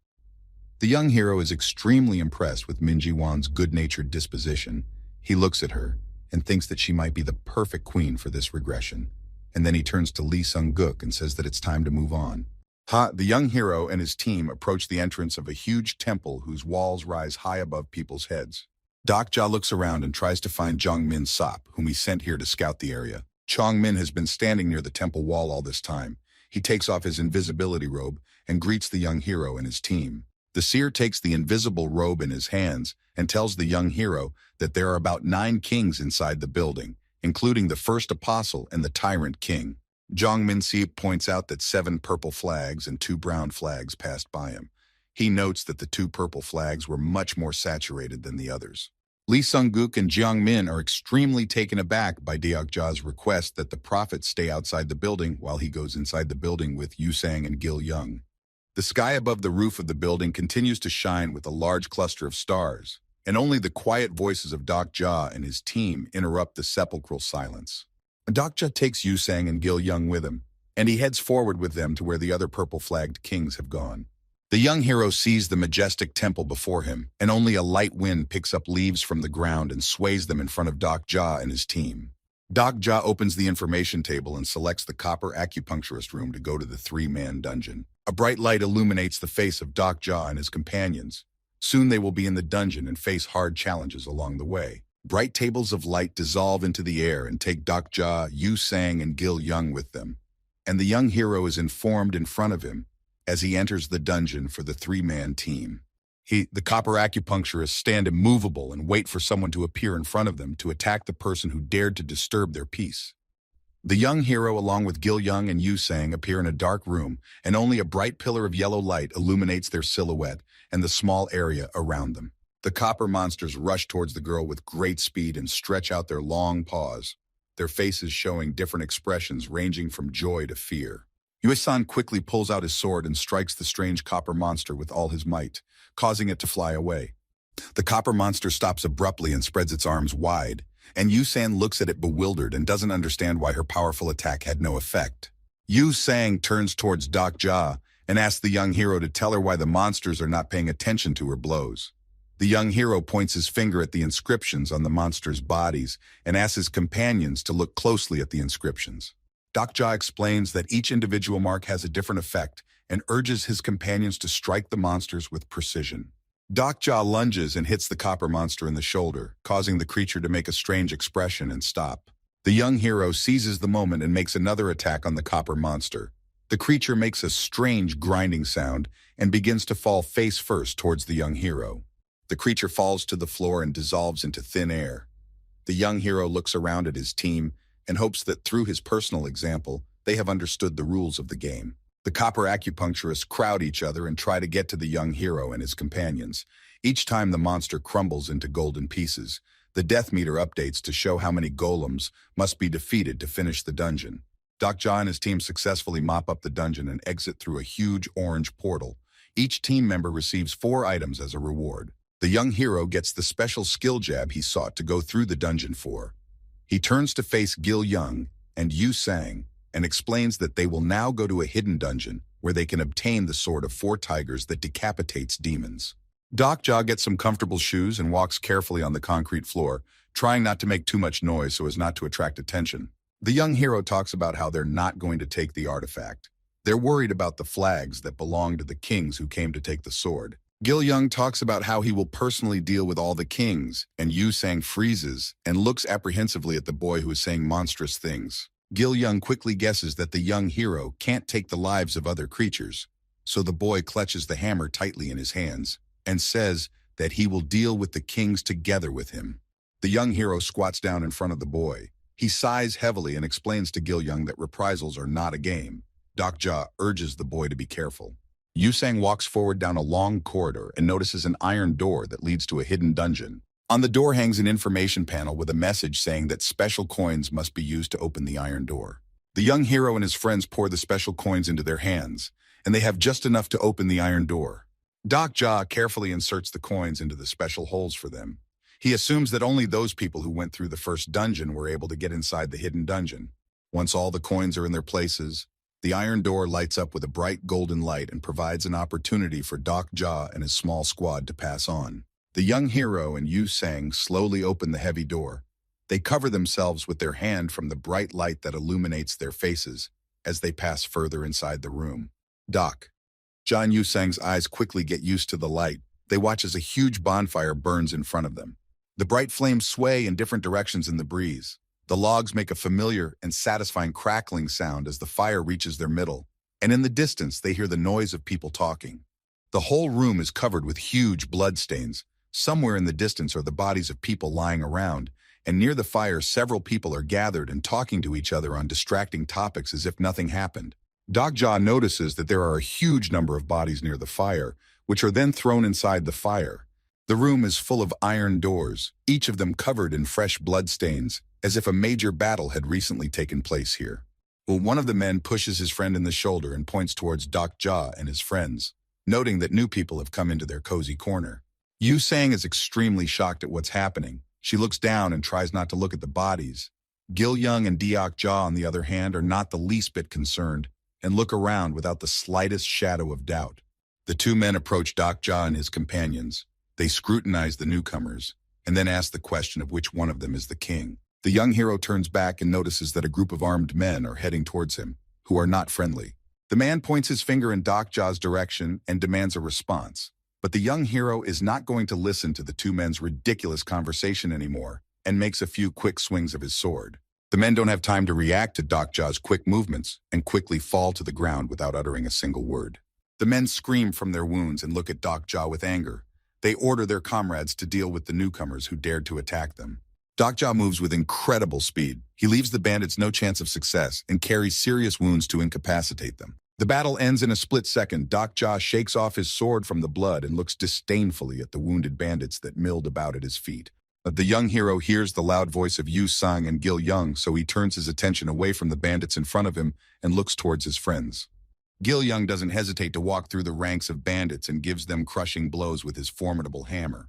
The young hero is extremely impressed with Minji Wan's good-natured disposition. He looks at her and thinks that she might be the perfect queen for this regression. And then he turns to Lee Sung-guk and says that it's time to move on. The young hero and his team approach the entrance of a huge temple whose walls rise high above people's heads. Jia looks around and tries to find Jongmin Sop, whom he sent here to scout the area. Chongmin has been standing near the temple wall all this time. He takes off his invisibility robe and greets the young hero and his team. The seer takes the invisible robe in his hands and tells the young hero that there are about 9 kings inside the building, including the first apostle and the tyrant king. Jongmin Sop points out that 7 purple flags and 2 brown flags passed by him. He notes that the 2 purple flags were much more saturated than the others. Lee Sung-guk and Jiang Min are extremely taken aback by Jia's request that the prophet stay outside the building while he goes inside the building with Yu Sang and Gil Young. The sky above the roof of the building continues to shine with a large cluster of stars, and only the quiet voices of Jia and his team interrupt the sepulchral silence. Jia takes Yu Sang and Gil Young with him, and he heads forward with them to where the other purple-flagged kings have gone. The young hero sees the majestic temple before him, and only a light wind picks up leaves from the ground and sways them in front of Jia and his team. Jia opens the information table and selects the copper acupuncturist room to go to the 3-man dungeon. A bright light illuminates the face of Jia and his companions. Soon they will be in the dungeon and face hard challenges along the way. Bright tables of light dissolve into the air and take Jia, Yu Sang, and Gil Young with them. And the young hero is informed in front of him as he enters the dungeon for the 3-man team. The copper acupuncturists stand immovable and wait for someone to appear in front of them to attack the person who dared to disturb their peace. The young hero, along with Gil Young and Yu Sang, appear in a dark room, and only a bright pillar of yellow light illuminates their silhouette and the small area around them. The copper monsters rush towards the girl with great speed and stretch out their long paws, their faces showing different expressions ranging from joy to fear. Yue-san quickly pulls out his sword and strikes the strange copper monster with all his might, causing it to fly away. The copper monster stops abruptly and spreads its arms wide, and Yu-san looks at it bewildered and doesn't understand why her powerful attack had no effect. Yu-sang turns towards Jia and asks the young hero to tell her why the monsters are not paying attention to her blows. The young hero points his finger at the inscriptions on the monsters' bodies and asks his companions to look closely at the inscriptions. Jia explains that each individual mark has a different effect and urges his companions to strike the monsters with precision. Jia lunges and hits the copper monster in the shoulder, causing the creature to make a strange expression and stop. The young hero seizes the moment and makes another attack on the copper monster. The creature makes a strange grinding sound and begins to fall face first towards the young hero. The creature falls to the floor and dissolves into thin air. The young hero looks around at his team and hopes that through his personal example, they have understood the rules of the game. The copper acupuncturists crowd each other and try to get to the young hero and his companions. Each time the monster crumbles into golden pieces, the death meter updates to show how many golems must be defeated to finish the dungeon. Jia and his team successfully mop up the dungeon and exit through a huge orange portal. Each team member receives 4 items as a reward. The young hero gets the special skill jab he sought to go through the dungeon for. He turns to face Gil Young and Yu Sang and explains that they will now go to a hidden dungeon where they can obtain the sword of 4 tigers that decapitates demons. Jia gets some comfortable shoes and walks carefully on the concrete floor, trying not to make too much noise so as not to attract attention. The young hero talks about how they're not going to take the artifact. They're worried about the flags that belong to the kings who came to take the sword. Gil Young talks about how he will personally deal with all the kings, and Yu Sang freezes and looks apprehensively at the boy who is saying monstrous things. Gil Young quickly guesses that the young hero can't take the lives of other creatures, so the boy clutches the hammer tightly in his hands and says that he will deal with the kings together with him. The young hero squats down in front of the boy. He sighs heavily and explains to Gil-young that reprisals are not a game. Dokja urges the boy to be careful. Yusang walks forward down a long corridor and notices an iron door that leads to a hidden dungeon. On the door hangs an information panel with a message saying that special coins must be used to open the iron door. The young hero and his friends pour the special coins into their hands, and they have just enough to open the iron door. Dokja carefully inserts the coins into the special holes for them. He assumes that only those people who went through the first dungeon were able to get inside the hidden dungeon. Once all the coins are in their places, the iron door lights up with a bright golden light and provides an opportunity for Dokja and his small squad to pass on. The young hero and Yu Sang slowly open the heavy door. They cover themselves with their hand from the bright light that illuminates their faces as they pass further inside the room. John Yu Sang's eyes quickly get used to the light. They watch as a huge bonfire burns in front of them. The bright flames sway in different directions in the breeze. The logs make a familiar and satisfying crackling sound as the fire reaches their middle, and in the distance they hear the noise of people talking. The whole room is covered with huge bloodstains. Somewhere in the distance are the bodies of people lying around, and near the fire several people are gathered and talking to each other on distracting topics as if nothing happened. Dokja notices that there are a huge number of bodies near the fire, which are then thrown inside the fire. The room is full of iron doors, each of them covered in fresh bloodstains, as if a major battle had recently taken place here. One of the men pushes his friend in the shoulder and points towards Dokja and his friends, noting that new people have come into their cozy corner. Yu Sang is extremely shocked at what's happening. She looks down and tries not to look at the bodies. Gil-young and Dokja, on the other hand, are not the least bit concerned and look around without the slightest shadow of doubt. The two men approach Dokja and his companions. They scrutinize the newcomers and then ask the question of which one of them is the king. The young hero turns back and notices that a group of armed men are heading towards him, who are not friendly. The man points his finger in Dokja's direction and demands a response. But the young hero is not going to listen to the two men's ridiculous conversation anymore and makes a few quick swings of his sword. The men don't have time to react to Dokja's quick movements and quickly fall to the ground without uttering a single word. The men scream from their wounds and look at Dokja with anger. They order their comrades to deal with the newcomers who dared to attack them. Dokja moves with incredible speed. He leaves the bandits no chance of success and carries serious wounds to incapacitate them. The battle ends in a split second. Dokja shakes off his sword from the blood and looks disdainfully at the wounded bandits that milled about at his feet. But the young hero hears the loud voice of Yu Sang and Gil-young, so he turns his attention away from the bandits in front of him and looks towards his friends. Gil-young doesn't hesitate to walk through the ranks of bandits and gives them crushing blows with his formidable hammer.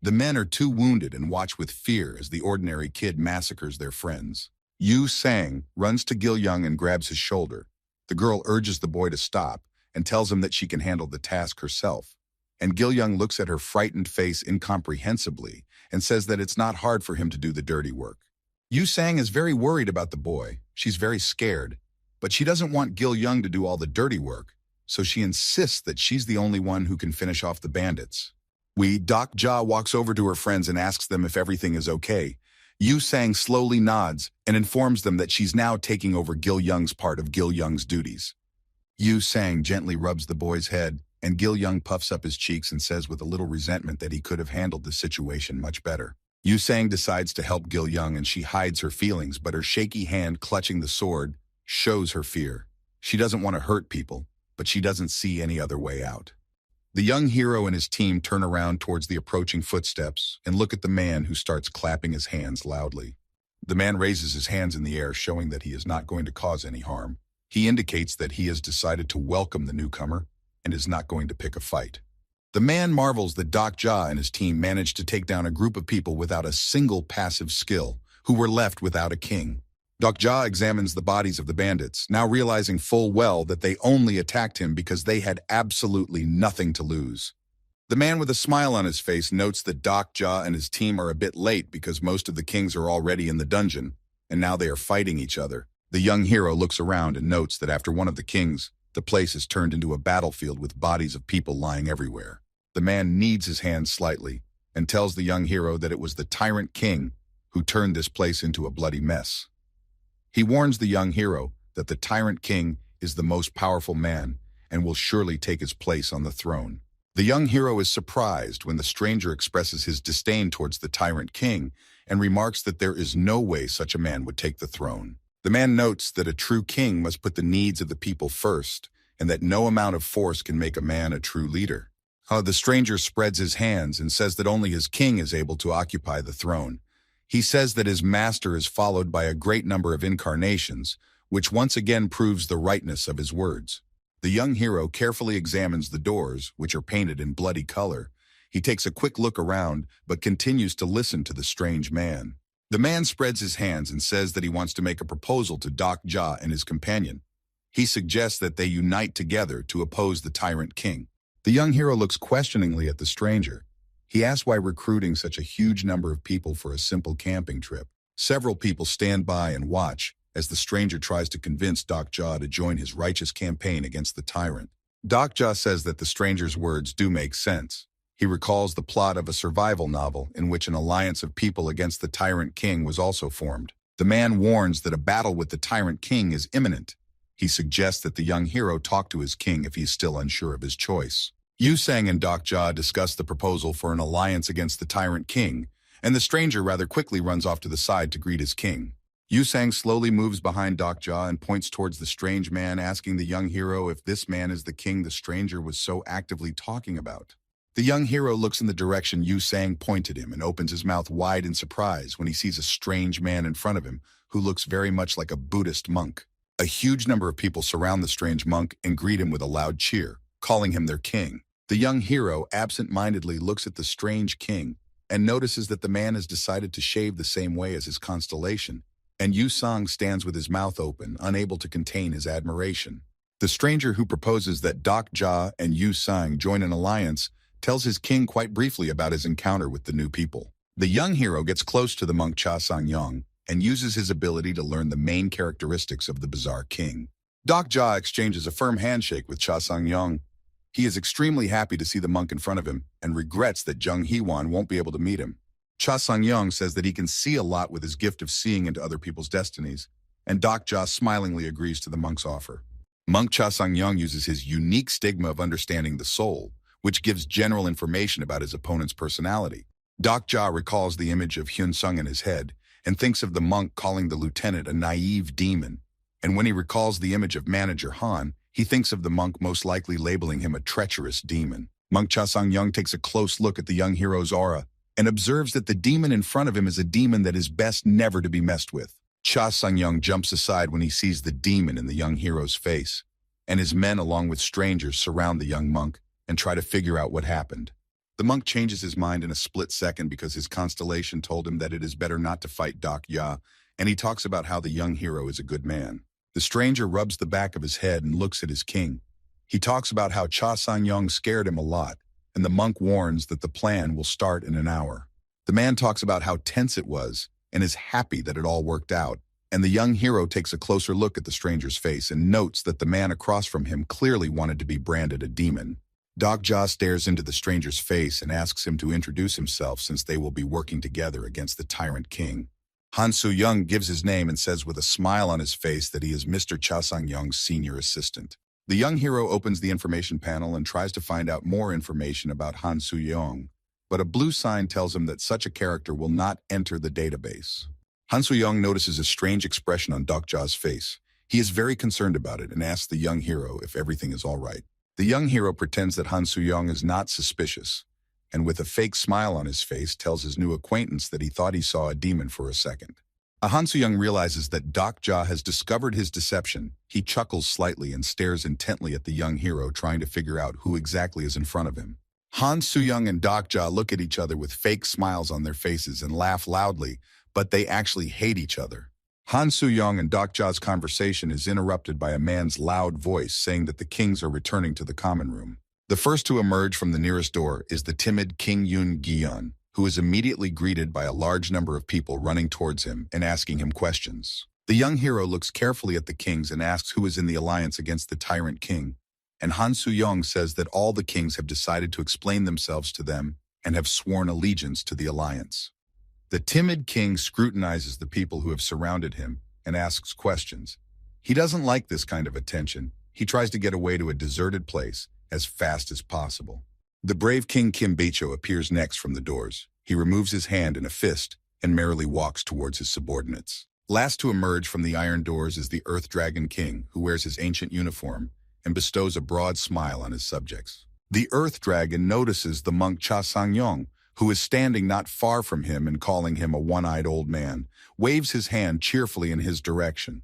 The men are too wounded and watch with fear as the ordinary kid massacres their friends. Yu Sang runs to Gil-young and grabs his shoulder. The girl urges the boy to stop and tells him that she can handle the task herself. And Gil-young looks at her frightened face incomprehensibly and says that it's not hard for him to do the dirty work. Yu Sang is very worried about the boy. She's very scared, but she doesn't want Gil-young to do all the dirty work, so she insists that she's the only one who can finish off the bandits. Dokja walks over to her friends and asks them if everything is okay. Yu Sang slowly nods and informs them that she's now taking over Gil-young's part of Gil-young's duties. Yu Sang gently rubs the boy's head, and Gil-young puffs up his cheeks and says with a little resentment that he could have handled the situation much better. Yu Sang decides to help Gil-young and she hides her feelings, but her shaky hand clutching the sword shows her fear. She doesn't want to hurt people, but she doesn't see any other way out. The young hero and his team turn around towards the approaching footsteps and look at the man who starts clapping his hands loudly. The man raises his hands in the air, showing that he is not going to cause any harm. He indicates that he has decided to welcome the newcomer and is not going to pick a fight. The man marvels that Dokja and his team managed to take down a group of people without a single passive skill, who were left without a king. Dokja examines the bodies of the bandits, now realizing full well that they only attacked him because they had absolutely nothing to lose. The man with a smile on his face notes that Dokja and his team are a bit late because most of the kings are already in the dungeon, and now they are fighting each other. The young hero looks around and notes that after one of the kings, the place has turned into a battlefield with bodies of people lying everywhere. The man kneads his hands slightly and tells the young hero that it was the tyrant king who turned this place into a bloody mess. He warns the young hero that the tyrant king is the most powerful man and will surely take his place on the throne. The young hero is surprised when the stranger expresses his disdain towards the tyrant king and remarks that there is no way such a man would take the throne. The man notes that a true king must put the needs of the people first, and that no amount of force can make a man a true leader. The stranger spreads his hands and says that only his king is able to occupy the throne. He says that his master is followed by a great number of incarnations, which once again proves the rightness of his words. The young hero carefully examines the doors, which are painted in bloody color. He takes a quick look around, but continues to listen to the strange man. The man spreads his hands and says that he wants to make a proposal to Doc Ja and his companion. He suggests that they unite together to oppose the tyrant king. The young hero looks questioningly at the stranger. He asks why recruiting such a huge number of people for a simple camping trip. Several people stand by and watch as the stranger tries to convince Doc Ja to join his righteous campaign against the tyrant. Doc Ja says that the stranger's words do make sense. He recalls the plot of a survival novel in which an alliance of people against the tyrant king was also formed. The man warns that a battle with the tyrant king is imminent. He suggests that the young hero talk to his king if he's still unsure of his choice. Yu Sang and Doc Ja discuss the proposal for an alliance against the tyrant king, and the stranger rather quickly runs off to the side to greet his king. Yu Sang slowly moves behind Doc Ja and points towards the strange man, asking the young hero if this man is the king the stranger was so actively talking about. The young hero looks in the direction Yu Sang pointed him and opens his mouth wide in surprise when he sees a strange man in front of him who looks very much like a Buddhist monk. A huge number of people surround the strange monk and greet him with a loud cheer, calling him their king. The young hero absent-mindedly looks at the strange king and notices that the man has decided to shave the same way as his constellation, and Yu Sang stands with his mouth open, unable to contain his admiration. The stranger who proposes that Doc Ja and Yu Sang join an alliance tells his king quite briefly about his encounter with the new people. The young hero gets close to the monk Cha Sang-yong and uses his ability to learn the main characteristics of the bizarre king. Doc Ja exchanges a firm handshake with Cha Sang-yong. He is extremely happy to see the monk in front of him and regrets that Jung Hee-won won't be able to meet him. Cha Sang-yong says that he can see a lot with his gift of seeing into other people's destinies, and Doc Ja smilingly agrees to the monk's offer. Monk Cha Sang-yong uses his unique stigma of understanding the soul, which gives general information about his opponent's personality. Doc Ja recalls the image of Hyun Sung in his head and thinks of the monk calling the lieutenant a naive demon. And when he recalls the image of manager Han, he thinks of the monk most likely labeling him a treacherous demon. Monk Cha Sang-yong takes a close look at the young hero's aura and observes that the demon in front of him is a demon that is best never to be messed with. Cha Sang-yong jumps aside when he sees the demon in the young hero's face, and his men along with strangers surround the young monk and try to figure out what happened. The monk changes his mind in a split second because his constellation told him that it is better not to fight Doc Ja, and he talks about how the young hero is a good man. The stranger rubs the back of his head and looks at his king. He talks about how Cha Sang-yong scared him a lot, and the monk warns that the plan will start in an hour. The man talks about how tense it was and is happy that it all worked out, and the young hero takes a closer look at the stranger's face and notes that the man across from him clearly wanted to be branded a demon. Doc Ja stares into the stranger's face and asks him to introduce himself since they will be working together against the tyrant king. Han Soo-young gives his name and says with a smile on his face that he is Mr. Cha Sang-yong's senior assistant. The young hero opens the information panel and tries to find out more information about Han Soo-young, but a blue sign tells him that such a character will not enter the database. Han Soo-young notices a strange expression on Doc Ja's face. He is very concerned about it and asks the young hero if everything is all right. The young hero pretends that Han Soo-young is not suspicious, and with a fake smile on his face tells his new acquaintance that he thought he saw a demon for a second. Han Soo-young realizes that Doc Ja has discovered his deception. He chuckles slightly and stares intently at the young hero, trying to figure out who exactly is in front of him. Han Soo-young and Doc Ja look at each other with fake smiles on their faces and laugh loudly, but they actually hate each other. Han Soo-young and Doc Ja's conversation is interrupted by a man's loud voice saying that the kings are returning to the common room. The first to emerge from the nearest door is the timid King Yoon Gi-yeon, who is immediately greeted by a large number of people running towards him and asking him questions. The young hero looks carefully at the kings and asks who is in the alliance against the tyrant king, and Han Soo-young says that all the kings have decided to explain themselves to them and have sworn allegiance to the alliance. The timid king scrutinizes the people who have surrounded him and asks questions. He doesn't like this kind of attention He tries to get away to a deserted place as fast as possible. The brave King Kim Beicho appears next from the doors. He removes his hand in a fist and merrily walks towards his subordinates. Last to emerge from the iron doors is the Earth Dragon King, who wears his ancient uniform and bestows a broad smile on his subjects. The Earth Dragon notices the monk Cha Sang-yong, who is standing not far from him and calling him a one-eyed old man, waves his hand cheerfully in his direction.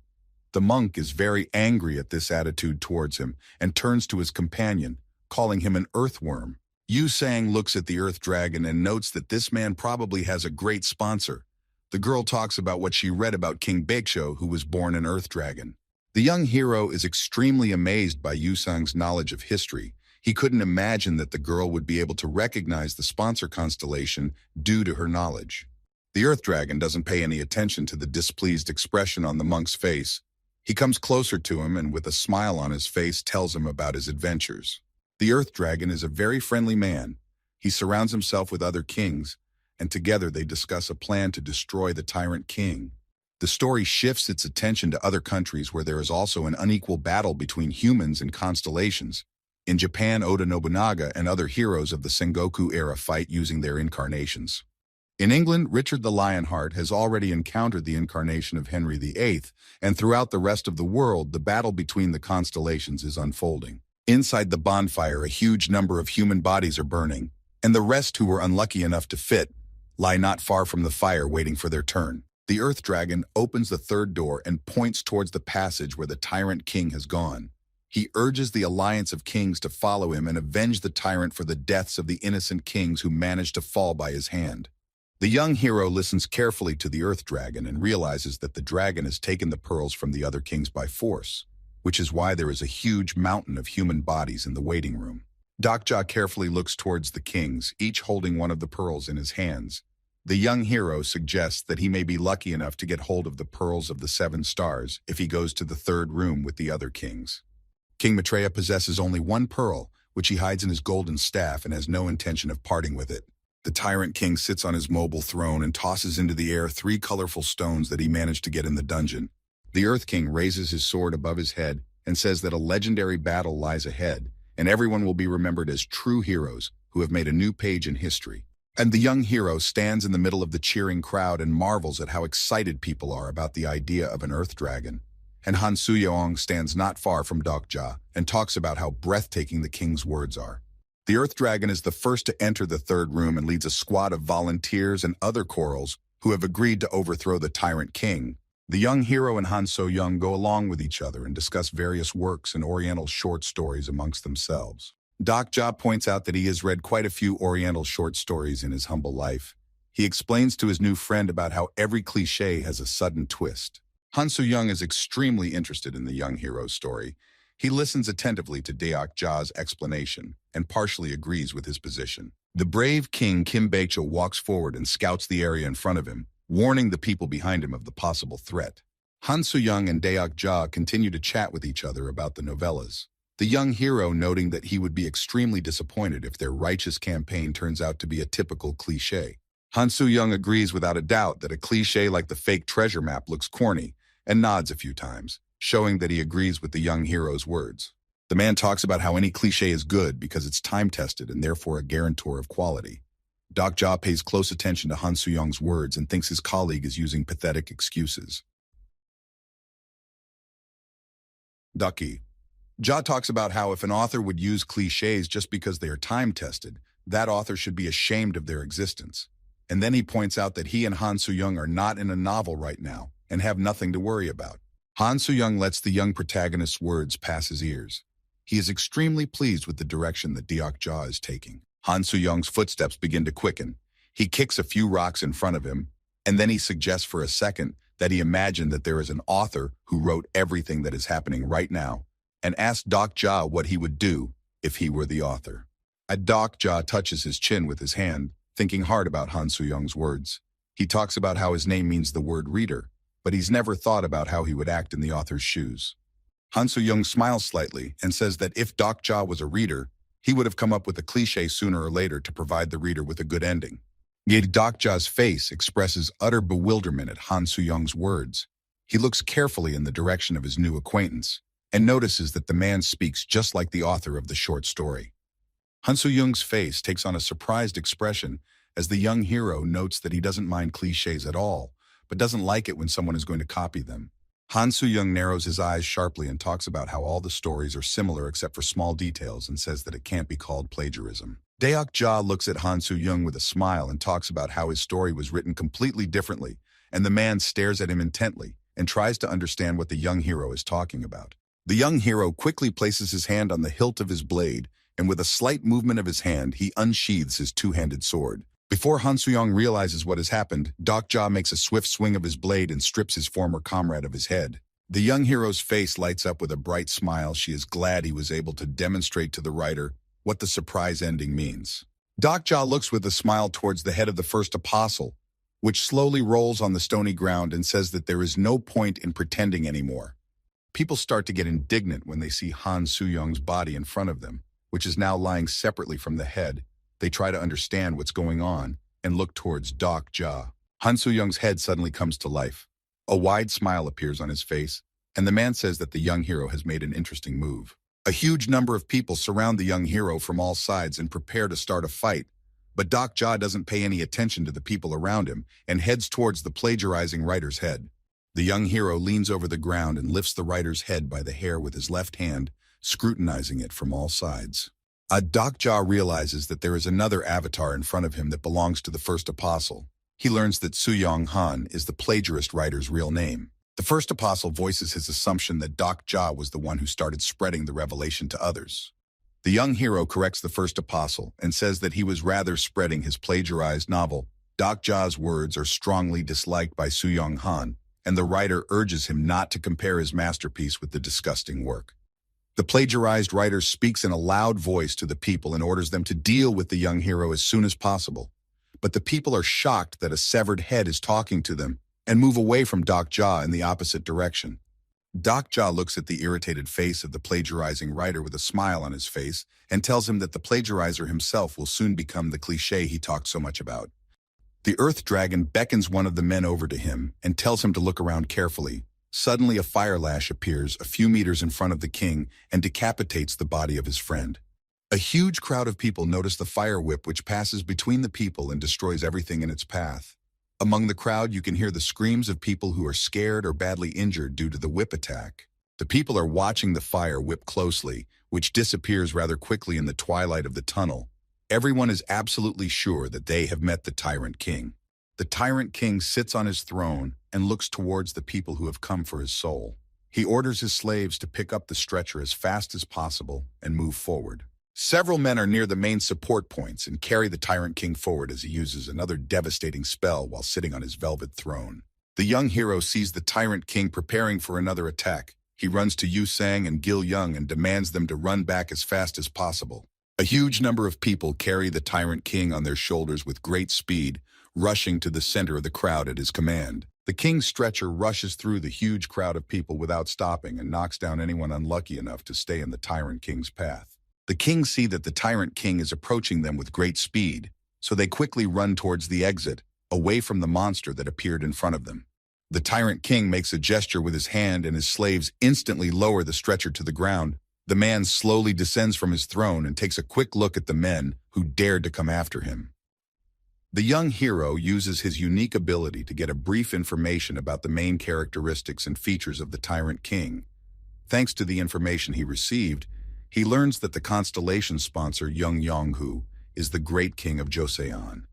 The monk is very angry at this attitude towards him and turns to his companion, calling him an earthworm. Yu Sang looks at the Earth Dragon and notes that this man probably has a great sponsor. The girl talks about what she read about King Baekjo, who was born an Earth Dragon. The young hero is extremely amazed by Yu Sang's knowledge of history. He couldn't imagine that the girl would be able to recognize the sponsor constellation due to her knowledge. The Earth Dragon doesn't pay any attention to the displeased expression on the monk's face. He comes closer to him and with a smile on his face tells him about his adventures. The Earth Dragon is a very friendly man. He surrounds himself with other kings, and together they discuss a plan to destroy the tyrant king. The story shifts its attention to other countries where there is also an unequal battle between humans and constellations. In Japan, Oda Nobunaga and other heroes of the Sengoku era fight using their incarnations. In England, Richard the Lionheart has already encountered the incarnation of Henry VIII, and throughout the rest of the world, the battle between the constellations is unfolding. Inside the bonfire, a huge number of human bodies are burning, and the rest who were unlucky enough to fit lie not far from the fire waiting for their turn. The Earth Dragon opens the third door and points towards the passage where the tyrant king has gone. He urges the alliance of kings to follow him and avenge the tyrant for the deaths of the innocent kings who managed to fall by his hand. The young hero listens carefully to the Earth Dragon and realizes that the dragon has taken the pearls from the other kings by force, which is why there is a huge mountain of human bodies in the waiting room. Dokja carefully looks towards the kings, each holding one of the pearls in his hands. The young hero suggests that he may be lucky enough to get hold of the pearls of the 7 stars if he goes to the third room with the other kings. King Maitreya possesses only one pearl, which he hides in his golden staff and has no intention of parting with it. The tyrant king sits on his mobile throne and tosses into the air 3 colorful stones that he managed to get in the dungeon. The Earth King raises his sword above his head and says that a legendary battle lies ahead, and everyone will be remembered as true heroes who have made a new page in history. And the young hero stands in the middle of the cheering crowd and marvels at how excited people are about the idea of an Earth Dragon. And Han Soo-yeong stands not far from Dokja and talks about how breathtaking the king's words are. The Earth Dragon is the first to enter the third room and leads a squad of volunteers and other corals who have agreed to overthrow the tyrant king. The young hero and Han So-young go along with each other and discuss various works and Oriental short stories amongst themselves. Dokja points out that he has read quite a few Oriental short stories in his humble life. He explains to his new friend about how every cliché has a sudden twist. Han So-young is extremely interested in the young hero's story. He listens attentively to Dokja's explanation and partially agrees with his position. The brave king Kim Baekjo walks forward and scouts the area in front of him, warning the people behind him of the possible threat. Han So-young and Dokja continue to chat with each other about the novellas. The young hero noting that he would be extremely disappointed if their righteous campaign turns out to be a typical cliché. Han So-young agrees without a doubt that a cliché like the fake treasure map looks corny and nods a few times, showing that he agrees with the young hero's words. The man talks about how any cliché is good because it's time-tested and therefore a guarantor of quality. Dokja pays close attention to Han So-young's words and thinks his colleague is using pathetic excuses. Ducky. Ja talks about how if an author would use clichés just because they are time-tested, that author should be ashamed of their existence. And then he points out that he and Han So-young are not in a novel right now and have nothing to worry about. Han So-young lets the young protagonist's words pass his ears. He is extremely pleased with the direction that Dokja is taking. Han So-young's footsteps begin to quicken. He kicks a few rocks in front of him, and then he suggests for a second that he imagined that there is an author who wrote everything that is happening right now, and asks Dokja what he would do if he were the author. Dokja touches his chin with his hand, thinking hard about Han So-young's words. He talks about how his name means the word reader, but he's never thought about how he would act in the author's shoes. Han So-young smiles slightly and says that if Dokja was a reader, he would have come up with a cliché sooner or later to provide the reader with a good ending. Yet Dokja's face expresses utter bewilderment at Han So-young's words. He looks carefully in the direction of his new acquaintance, and notices that the man speaks just like the author of the short story. Han Soo-young's face takes on a surprised expression as the young hero notes that he doesn't mind cliches at all, but doesn't like it when someone is going to copy them. Han Soo-young narrows his eyes sharply and talks about how all the stories are similar except for small details and says that it can't be called plagiarism. Deok-ja looks at Han Soo-young with a smile and talks about how his story was written completely differently, and the man stares at him intently and tries to understand what the young hero is talking about. The young hero quickly places his hand on the hilt of his blade, and with a slight movement of his hand, he unsheathes his two-handed sword. Before Han Soo-young realizes what has happened, Deok-ja makes a swift swing of his blade and strips his former comrade of his head. The young hero's face lights up with a bright smile. She is glad he was able to demonstrate to the writer what the surprise ending means. Deok-ja looks with a smile towards the head of the first apostle, which slowly rolls on the stony ground and says that there is no point in pretending anymore. People start to get indignant when they see Han Soo-young's body in front of them, which is now lying separately from the head. They try to understand what's going on and look towards Deok-ja. Han Soo-young's head suddenly comes to life. A wide smile appears on his face, and the man says that the young hero has made an interesting move. A huge number of people surround the young hero from all sides and prepare to start a fight, but Deok-ja doesn't pay any attention to the people around him and heads towards the plagiarizing writer's head. The young hero leans over the ground and lifts the writer's head by the hair with his left hand, scrutinizing it from all sides. Deok-ja realizes that there is another avatar in front of him that belongs to the first apostle. He learns that Soo-young Han is the plagiarist writer's real name. The first apostle voices his assumption that Deok-ja was the one who started spreading the revelation to others. The young hero corrects the first apostle and says that he was rather spreading his plagiarized novel. Deok-ja's words are strongly disliked by Soo-young Han, and the writer urges him not to compare his masterpiece with the disgusting work. The plagiarized writer speaks in a loud voice to the people and orders them to deal with the young hero as soon as possible. But the people are shocked that a severed head is talking to them and move away from Deok-ja in the opposite direction. Deok-ja looks at the irritated face of the plagiarizing writer with a smile on his face and tells him that the plagiarizer himself will soon become the cliché he talked so much about. The Earth Dragon beckons one of the men over to him and tells him to look around carefully. Suddenly, a fire lash appears a few meters in front of the king and decapitates the body of his friend. A huge crowd of people notice the fire whip which passes between the people and destroys everything in its path. Among the crowd, you can hear the screams of people who are scared or badly injured due to the whip attack. The people are watching the fire whip closely, which disappears rather quickly in the twilight of the tunnel. Everyone is absolutely sure that they have met the Tyrant King. The Tyrant King sits on his throne and looks towards the people who have come for his soul. He orders his slaves to pick up the stretcher as fast as possible and move forward. Several men are near the main support points and carry the Tyrant King forward as he uses another devastating spell while sitting on his velvet throne. The young hero sees the Tyrant King preparing for another attack. He runs to Yu Sang and Gil Young and demands them to run back as fast as possible. A huge number of people carry the Tyrant King on their shoulders with great speed, rushing to the center of the crowd at his command. The king's stretcher rushes through the huge crowd of people without stopping and knocks down anyone unlucky enough to stay in the Tyrant King's path. The king see that the Tyrant King is approaching them with great speed, so they quickly run towards the exit, away from the monster that appeared in front of them. The Tyrant King makes a gesture with his hand and his slaves instantly lower the stretcher to the ground. The man slowly descends from his throne and takes a quick look at the men who dared to come after him. The young hero uses his unique ability to get a brief information about the main characteristics and features of the Tyrant King. Thanks to the information he received, he learns that the constellation sponsor Young Yonghu is the great king of Joseon.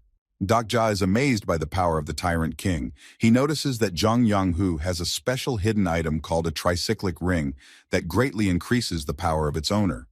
Deok-ja is amazed by the power of the Tyrant King. He notices that Jung Yonghu has a special hidden item called a tricyclic ring that greatly increases the power of its owner.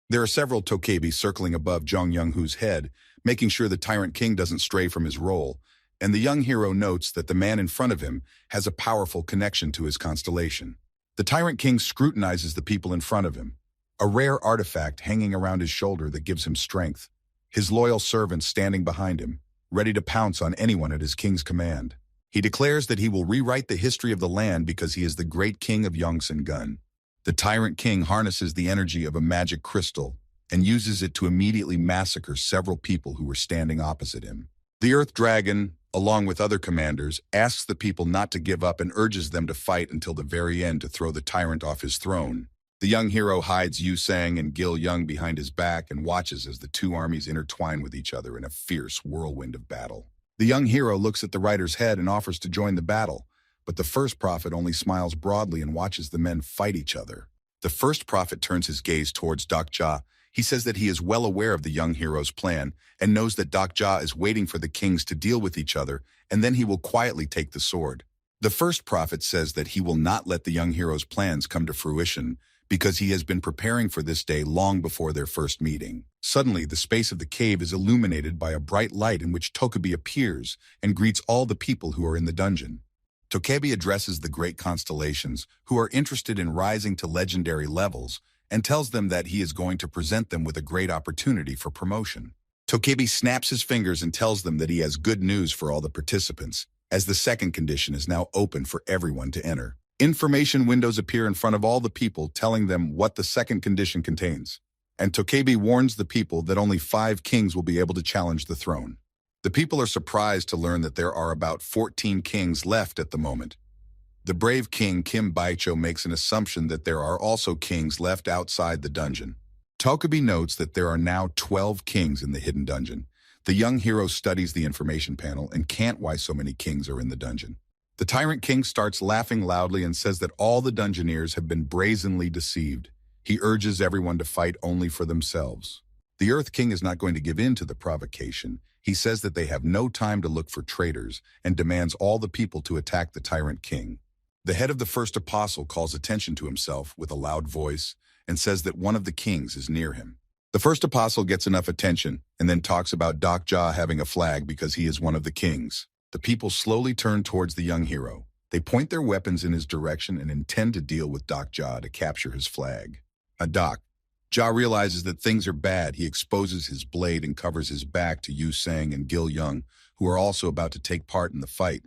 There are several tokebi circling above Jung Yonghu's head, making sure the Tyrant King doesn't stray from his role, and the young hero notes that the man in front of him has a powerful connection to his constellation. The Tyrant King scrutinizes the people in front of him, a rare artifact hanging around his shoulder that gives him strength, his loyal servants standing behind him, ready to pounce on anyone at his king's command. He declares that he will rewrite the history of the land because he is the great king of Yongsan-gun. The Tyrant King harnesses the energy of a magic crystal and uses it to immediately massacre several people who were standing opposite him. The Earth Dragon, along with other commanders, asks the people not to give up and urges them to fight until the very end to throw the tyrant off his throne. The young hero hides Yu Sang and Gil Young behind his back and watches as the two armies intertwine with each other in a fierce whirlwind of battle. The young hero looks at the rider's head and offers to join the battle, but the first prophet only smiles broadly and watches the men fight each other. The first prophet turns his gaze towards Dak Ja. He says that he is well aware of the young hero's plan and knows that Dak Ja is waiting for the kings to deal with each other, and then he will quietly take the sword. The first prophet says that he will not let the young hero's plans come to fruition because he has been preparing for this day long before their first meeting. Suddenly, the space of the cave is illuminated by a bright light in which Tokebi appears and greets all the people who are in the dungeon. Tokebi addresses the great constellations who are interested in rising to legendary levels and tells them that he is going to present them with a great opportunity for promotion. Tokebi snaps his fingers and tells them that he has good news for all the participants, as the second condition is now open for everyone to enter. Information windows appear in front of all the people telling them what the second condition contains, and Tokebi warns the people that only 5 kings will be able to challenge the throne. The people are surprised to learn that there are about 14 kings left at the moment. The brave king Kim Baicho makes an assumption that there are also kings left outside the dungeon. Tokebi notes that there are now 12 kings in the hidden dungeon. The young hero studies the information panel and can't why so many kings are in the dungeon. The tyrant king starts laughing loudly and says that all the dungeoneers have been brazenly deceived. He urges everyone to fight only for themselves. The Earth King is not going to give in to the provocation. He says that they have no time to look for traitors and demands all the people to attack the tyrant king. The head of the first apostle calls attention to himself with a loud voice and says that one of the kings is near him. The first apostle gets enough attention and then talks about Dak Ja having a flag because he is one of the kings. The people slowly turn towards the young hero. They point their weapons in his direction and intend to deal with Dak Ja to capture his flag. Dak Ja realizes that things are bad. He exposes his blade and covers his back to Yu Sang and Gil Young, who are also about to take part in the fight.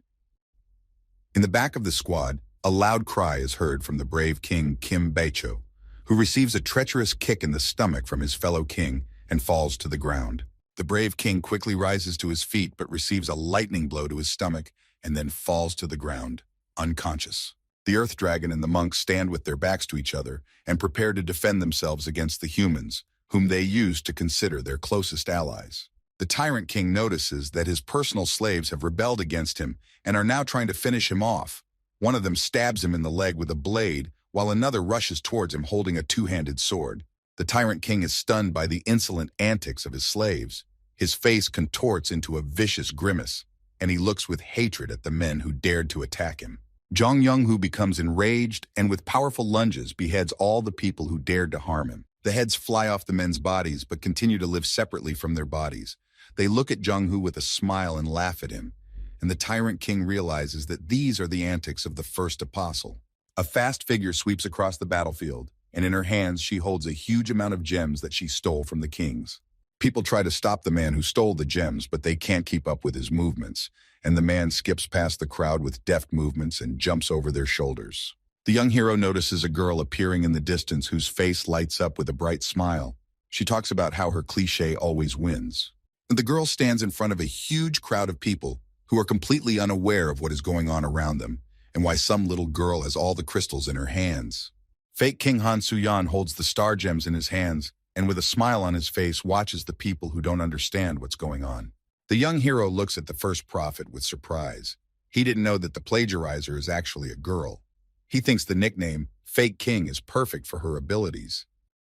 In the back of the squad, a loud cry is heard from the brave king Kim Baicho, who receives a treacherous kick in the stomach from his fellow king and falls to the ground. The brave king quickly rises to his feet but receives a lightning blow to his stomach and then falls to the ground, unconscious. The Earth Dragon and the monks stand with their backs to each other and prepare to defend themselves against the humans, whom they used to consider their closest allies. The Tyrant King notices that his personal slaves have rebelled against him and are now trying to finish him off. One of them stabs him in the leg with a blade, while another rushes towards him holding a two-handed sword. The Tyrant King is stunned by the insolent antics of his slaves. His face contorts into a vicious grimace, and he looks with hatred at the men who dared to attack him. Zhang Yonghu becomes enraged and with powerful lunges beheads all the people who dared to harm him. The heads fly off the men's bodies but continue to live separately from their bodies. They look at Zhang Hu with a smile and laugh at him, and the Tyrant King realizes that these are the antics of the first apostle. A fast figure sweeps across the battlefield, and in her hands she holds a huge amount of gems that she stole from the kings. People try to stop the man who stole the gems, but they can't keep up with his movements, and the man skips past the crowd with deft movements and jumps over their shoulders. The young hero notices a girl appearing in the distance whose face lights up with a bright smile. She talks about how her cliché always wins. And the girl stands in front of a huge crowd of people who are completely unaware of what is going on around them and why some little girl has all the crystals in her hands. Fake King Han Suyan holds the star gems in his hands and with a smile on his face watches the people who don't understand what's going on. The young hero looks at the first prophet with surprise. He didn't know that the plagiarizer is actually a girl. He thinks the nickname Fake King is perfect for her abilities.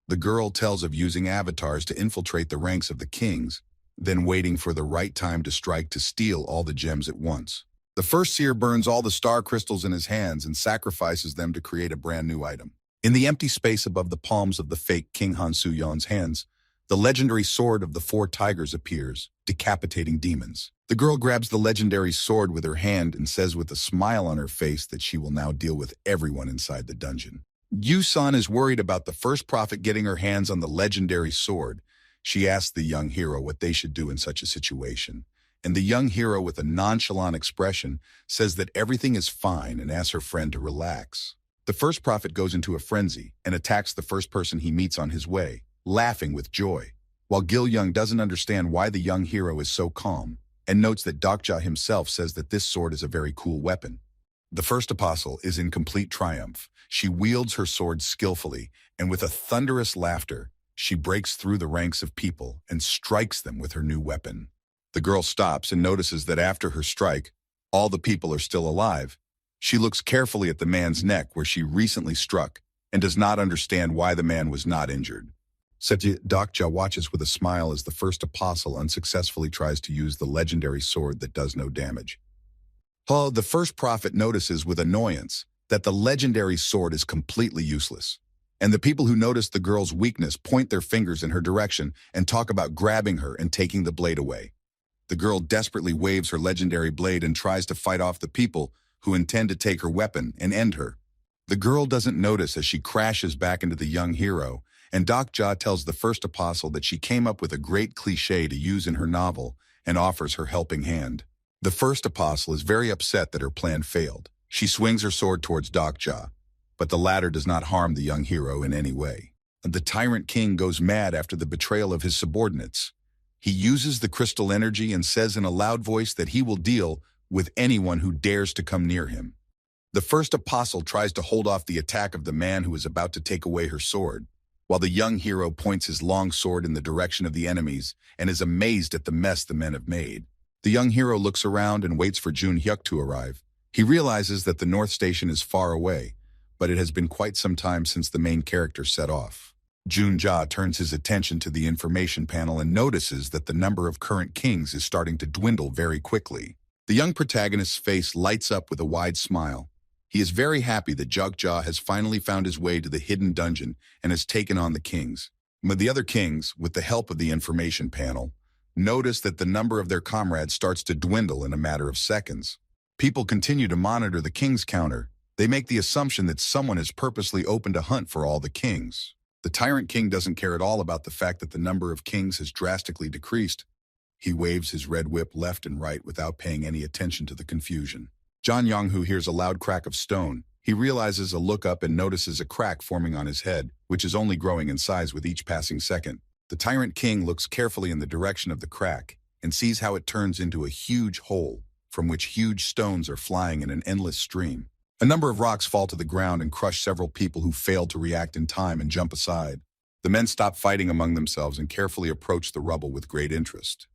The girl tells of using avatars to infiltrate the ranks of the kings, then waiting for the right time to strike to steal all the gems at once. The first seer burns all the star crystals in his hands and sacrifices them to create a brand new item. In the empty space above the palms of the fake King Han Suyan's hands, the legendary sword of the 4 tigers appears, decapitating demons. The girl grabs the legendary sword with her hand and says with a smile on her face that she will now deal with everyone inside the dungeon. Yu-san is worried about the first prophet getting her hands on the legendary sword. She asks the young hero what they should do in such a situation. And the young hero, with a nonchalant expression, says that everything is fine and asks her friend to relax. The first prophet goes into a frenzy and attacks the first person he meets on his way, laughing with joy, while Gil Young doesn't understand why the young hero is so calm and notes that Dak Ja himself says that this sword is a very cool weapon. The first apostle is in complete triumph. She wields her sword skillfully, and with a thunderous laughter, she breaks through the ranks of people and strikes them with her new weapon. The girl stops and notices that after her strike, all the people are still alive. She looks carefully at the man's neck where she recently struck and does not understand why the man was not injured. Dokja watches with a smile as the first apostle unsuccessfully tries to use the legendary sword that does no damage. The first prophet notices with annoyance that the legendary sword is completely useless, and the people who notice the girl's weakness point their fingers in her direction and talk about grabbing her and taking the blade away. The girl desperately waves her legendary blade and tries to fight off the people who intend to take her weapon and end her. The girl doesn't notice as she crashes back into the young hero, and Dokja tells the first apostle that she came up with a great cliché to use in her novel and offers her helping hand. The first apostle is very upset that her plan failed. She swings her sword towards Dokja, but the latter does not harm the young hero in any way. The tyrant king goes mad after the betrayal of his subordinates. He uses the crystal energy and says in a loud voice that he will deal with anyone who dares to come near him. The first apostle tries to hold off the attack of the man who is about to take away her sword, while the young hero points his long sword in the direction of the enemies and is amazed at the mess the men have made. The young hero looks around and waits for Jun-hyuk to arrive. He realizes that the North Station is far away, but it has been quite some time since the main character set off. Jun-ja turns his attention to the information panel and notices that the number of current kings is starting to dwindle very quickly. The young protagonist's face lights up with a wide smile. He is very happy that Jokja has finally found his way to the hidden dungeon and has taken on the kings. But the other kings, with the help of the information panel, notice that the number of their comrades starts to dwindle in a matter of seconds. People continue to monitor the king's counter. They make the assumption that someone has purposely opened a hunt for all the kings. The tyrant king doesn't care at all about the fact that the number of kings has drastically decreased. He waves his red whip left and right without paying any attention to the confusion. John Yong-hoo hears a loud crack of stone. He realizes a look up and notices a crack forming on his head, which is only growing in size with each passing second. The tyrant king looks carefully in the direction of the crack and sees how it turns into a huge hole from which huge stones are flying in an endless stream. A number of rocks fall to the ground and crush several people who fail to react in time and jump aside. The men stop fighting among themselves and carefully approach the rubble with great interest.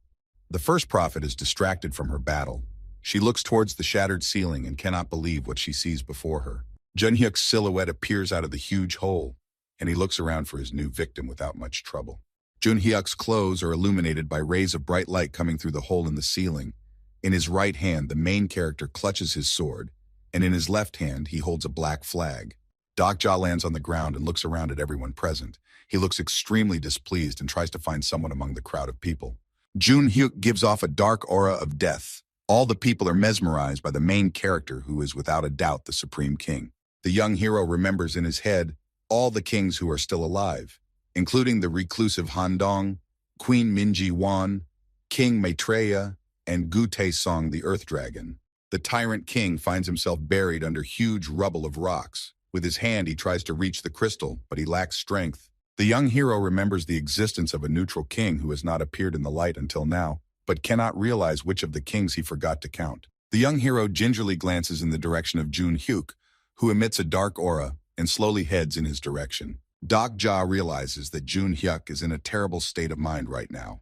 The first prophet is distracted from her battle. She looks towards the shattered ceiling and cannot believe what she sees before her. Jun-hyuk's silhouette appears out of the huge hole, and he looks around for his new victim without much trouble. Jun-hyuk's clothes are illuminated by rays of bright light coming through the hole in the ceiling. In his right hand, the main character clutches his sword, and in his left hand, he holds a black flag. Dokja lands on the ground and looks around at everyone present. He looks extremely displeased and tries to find someone among the crowd of people. Jun-hyuk gives off a dark aura of death. All the people are mesmerized by the main character who is without a doubt the Supreme King. The young hero remembers in his head all the kings who are still alive, including the reclusive Han Dong, Queen Minji-won, King Maitreya, and Gu Tae-song the Earth Dragon. The tyrant king finds himself buried under huge rubble of rocks. With his hand he tries to reach the crystal, but he lacks strength. The young hero remembers the existence of a neutral king who has not appeared in the light until now, but cannot realize which of the kings he forgot to count. The young hero gingerly glances in the direction of Jun-hyuk, who emits a dark aura and slowly heads in his direction. Dokja realizes that Jun-hyuk is in a terrible state of mind right now.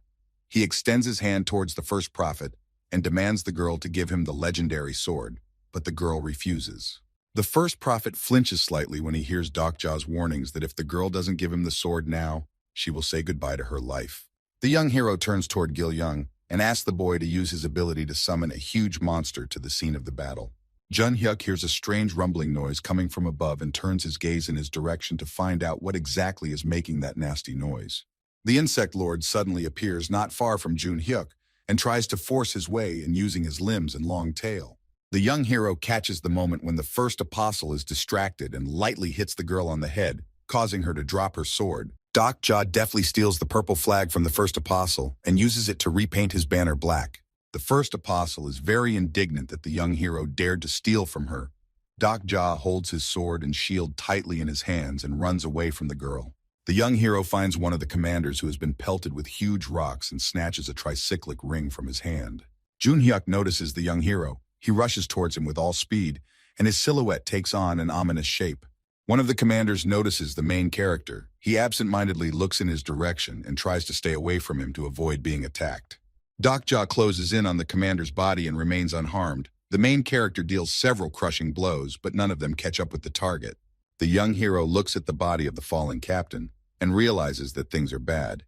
He extends his hand towards the first prophet and demands the girl to give him the legendary sword, but the girl refuses. The first prophet flinches slightly when he hears Dokja's warnings that if the girl doesn't give him the sword now, she will say goodbye to her life. The young hero turns toward Gil-young and asks the boy to use his ability to summon a huge monster to the scene of the battle. Jun-hyuk hears a strange rumbling noise coming from above and turns his gaze in his direction to find out what exactly is making that nasty noise. The insect lord suddenly appears not far from Jun-hyuk and tries to force his way in using his limbs and long tail. The young hero catches the moment when the first apostle is distracted and lightly hits the girl on the head, causing her to drop her sword. Dokja deftly steals the purple flag from the first apostle and uses it to repaint his banner black. The first apostle is very indignant that the young hero dared to steal from her. Dokja holds his sword and shield tightly in his hands and runs away from the girl. The young hero finds one of the commanders who has been pelted with huge rocks and snatches a tricyclic ring from his hand. Jun-hyuk notices the young hero. He rushes towards him with all speed and his silhouette takes on an ominous shape. One of the commanders notices the main character. He absent-mindedly looks in his direction and tries to stay away from him to avoid being attacked. Dokja closes in on the commander's body and remains unharmed. The main character deals several crushing blows, but none of them catch up with the target. The young hero looks at the body of the fallen captain and realizes that things are bad.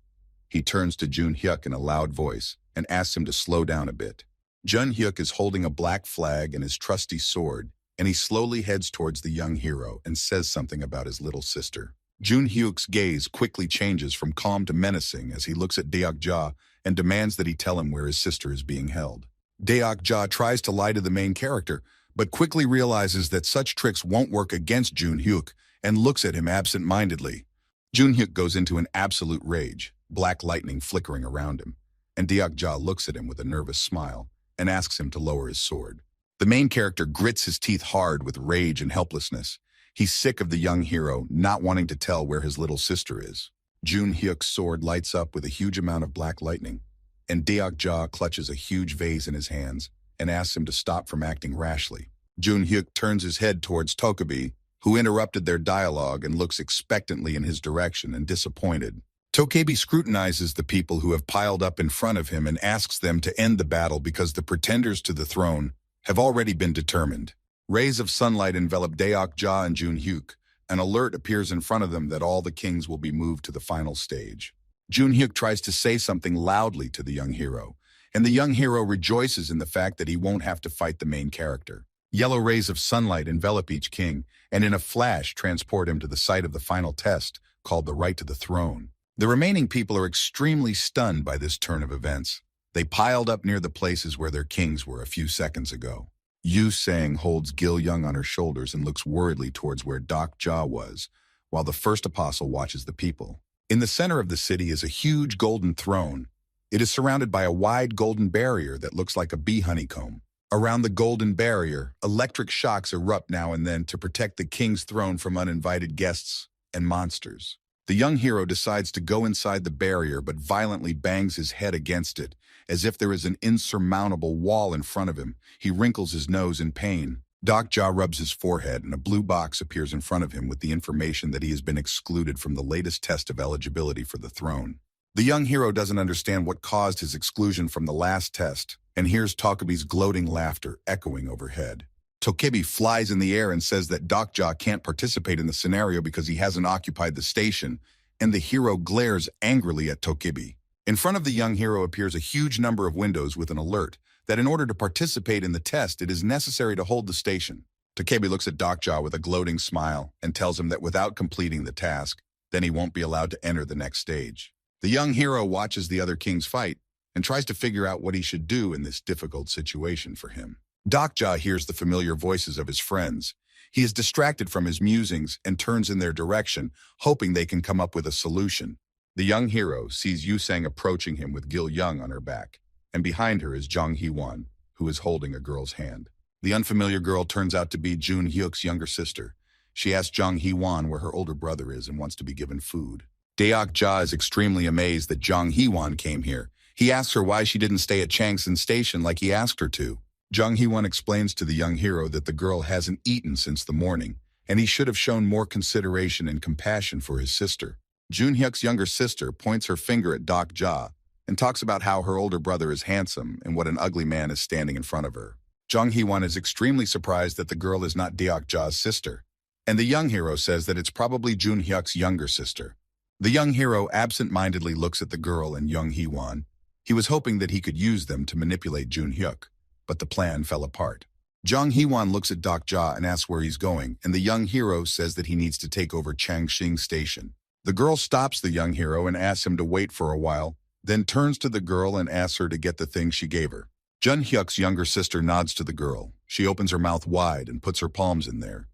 He turns to Jun Hyuk in a loud voice and asks him to slow down a bit. Jun Hyuk is holding a black flag and his trusty sword, and he slowly heads towards the young hero and says something about his little sister. Jun Hyuk's gaze quickly changes from calm to menacing as he looks at Deokja and demands that he tell him where his sister is being held. Deokja tries to lie to the main character, but quickly realizes that such tricks won't work against Jun Hyuk and looks at him absent-mindedly. Jun Hyuk goes into an absolute rage, black lightning flickering around him, and Deokja looks at him with a nervous smile and asks him to lower his sword. The main character grits his teeth hard with rage and helplessness. He's sick of the young hero not wanting to tell where his little sister is. Jun Hyuk's sword lights up with a huge amount of black lightning, and Deokja clutches a huge vase in his hands and asks him to stop from acting rashly. Jun Hyuk turns his head towards Tokebi, who interrupted their dialogue and looks expectantly in his direction and disappointed. Tokebi scrutinizes the people who have piled up in front of him and asks them to end the battle because the pretenders to the throne have already been determined. Rays of sunlight envelop Deokja and Jun Hyuk. An alert appears in front of them that all the kings will be moved to the final stage. Jun Hyuk tries to say something loudly to the young hero, and the young hero rejoices in the fact that he won't have to fight the main character. Yellow rays of sunlight envelop each king, and in a flash transport him to the site of the final test, called the right to the throne. The remaining people are extremely stunned by this turn of events. They piled up near the places where their kings were a few seconds ago. Yu Sang holds Gil Young on her shoulders and looks worriedly towards where Dokja was, while the first apostle watches the people. In the center of the city is a huge golden throne. It is surrounded by a wide golden barrier that looks like a bee honeycomb. Around the golden barrier, electric shocks erupt now and then to protect the king's throne from uninvited guests and monsters. The young hero decides to go inside the barrier but violently bangs his head against it, as if there is an insurmountable wall in front of him. He wrinkles his nose in pain. Dokja rubs his forehead and a blue box appears in front of him with the information that he has been excluded from the latest test of eligibility for the throne. The young hero doesn't understand what caused his exclusion from the last test and hears Tokebi's gloating laughter echoing overhead. Tokebi flies in the air and says that Dokja can't participate in the scenario because he hasn't occupied the station, and the hero glares angrily at Tokebi. In front of the young hero appears a huge number of windows with an alert that in order to participate in the test, it is necessary to hold the station. Tokebi looks at Dokja with a gloating smile and tells him that without completing the task, then he won't be allowed to enter the next stage. The young hero watches the other kings fight and tries to figure out what he should do in this difficult situation for him. Dokja hears the familiar voices of his friends. He is distracted from his musings and turns in their direction, hoping they can come up with a solution. The young hero sees Yu Sang approaching him with Gil Young on her back, and behind her is Jang Hee-won, who is holding a girl's hand. The unfamiliar girl turns out to be Jun Hyuk's younger sister. She asks Jang Hee-won where her older brother is and wants to be given food. Deokja is extremely amazed that Jang Hee-won came here. He asks her why she didn't stay at Changsan Station like he asked her to. Jang Hee-won explains to the young hero that the girl hasn't eaten since the morning, and he should have shown more consideration and compassion for his sister. Jun Hyuk's younger sister points her finger at Dokja and talks about how her older brother is handsome and what an ugly man is standing in front of her. Jang Hee-won is extremely surprised that the girl is not Deokja's sister, and the young hero says that it's probably Jun Hyuk's younger sister. The young hero absent-mindedly looks at the girl and Jang Hee-won. He was hoping that he could use them to manipulate Jun Hyuk, but the plan fell apart. Jang Hee-won looks at Dokja and asks where he's going, and the young hero says that he needs to take over Changxing Station. The girl stops the young hero and asks him to wait for a while, then turns to the girl and asks her to get the thing she gave her. Jun Hyuk's younger sister nods to the girl. She opens her mouth wide and puts her palms in there.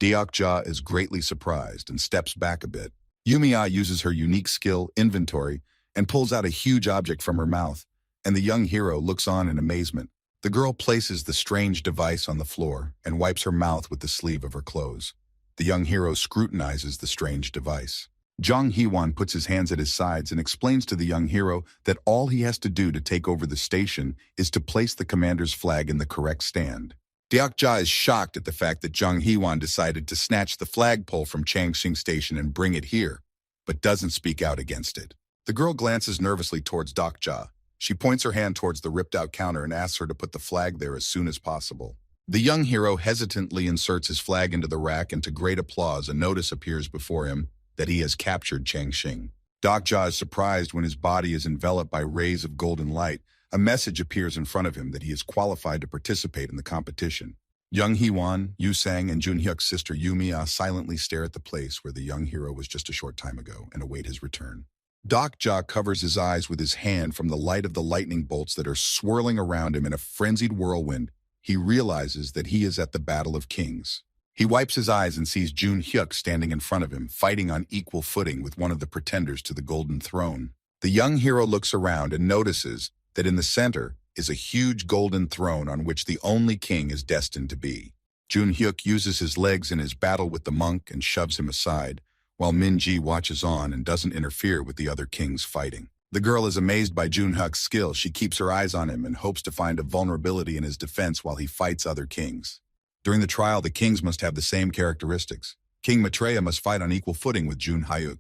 Deokja is greatly surprised and steps back a bit. Yumiya uses her unique skill, inventory, and pulls out a huge object from her mouth, and the young hero looks on in amazement. The girl places the strange device on the floor and wipes her mouth with the sleeve of her clothes. The young hero scrutinizes the strange device. Jang Hee-won puts his hands at his sides and explains to the young hero that all he has to do to take over the station is to place the commander's flag in the correct stand. Deokja is shocked at the fact that Jung Heewon decided to snatch the flagpole from Changxing Station and bring it here, but doesn't speak out against it. The girl glances nervously towards Deokja. She points her hand towards the ripped-out counter and asks her to put the flag there as soon as possible. The young hero hesitantly inserts his flag into the rack, and to great applause, a notice appears before him that he has captured Changxing. Deokja is surprised when his body is enveloped by rays of golden light. A message appears in front of him that he is qualified to participate in the competition. Young Heewon, Yu Sang, and Junhyuk's sister Yumiya silently stare at the place where the young hero was just a short time ago and await his return. Deokja covers his eyes with his hand from the light of the lightning bolts that are swirling around him in a frenzied whirlwind. He realizes that he is at the Battle of Kings. He wipes his eyes and sees Junhyuk standing in front of him, fighting on equal footing with one of the pretenders to the Golden Throne. The young hero looks around and notices that in the center is a huge golden throne on which the only king is destined to be. Junhyuk uses his legs in his battle with the monk and shoves him aside, while Minji watches on and doesn't interfere with the other kings fighting. The girl is amazed by Junhyuk's skill. She keeps her eyes on him and hopes to find a vulnerability in his defense while he fights other kings. During the trial, the kings must have the same characteristics. King Maitreya must fight on equal footing with Junhyuk,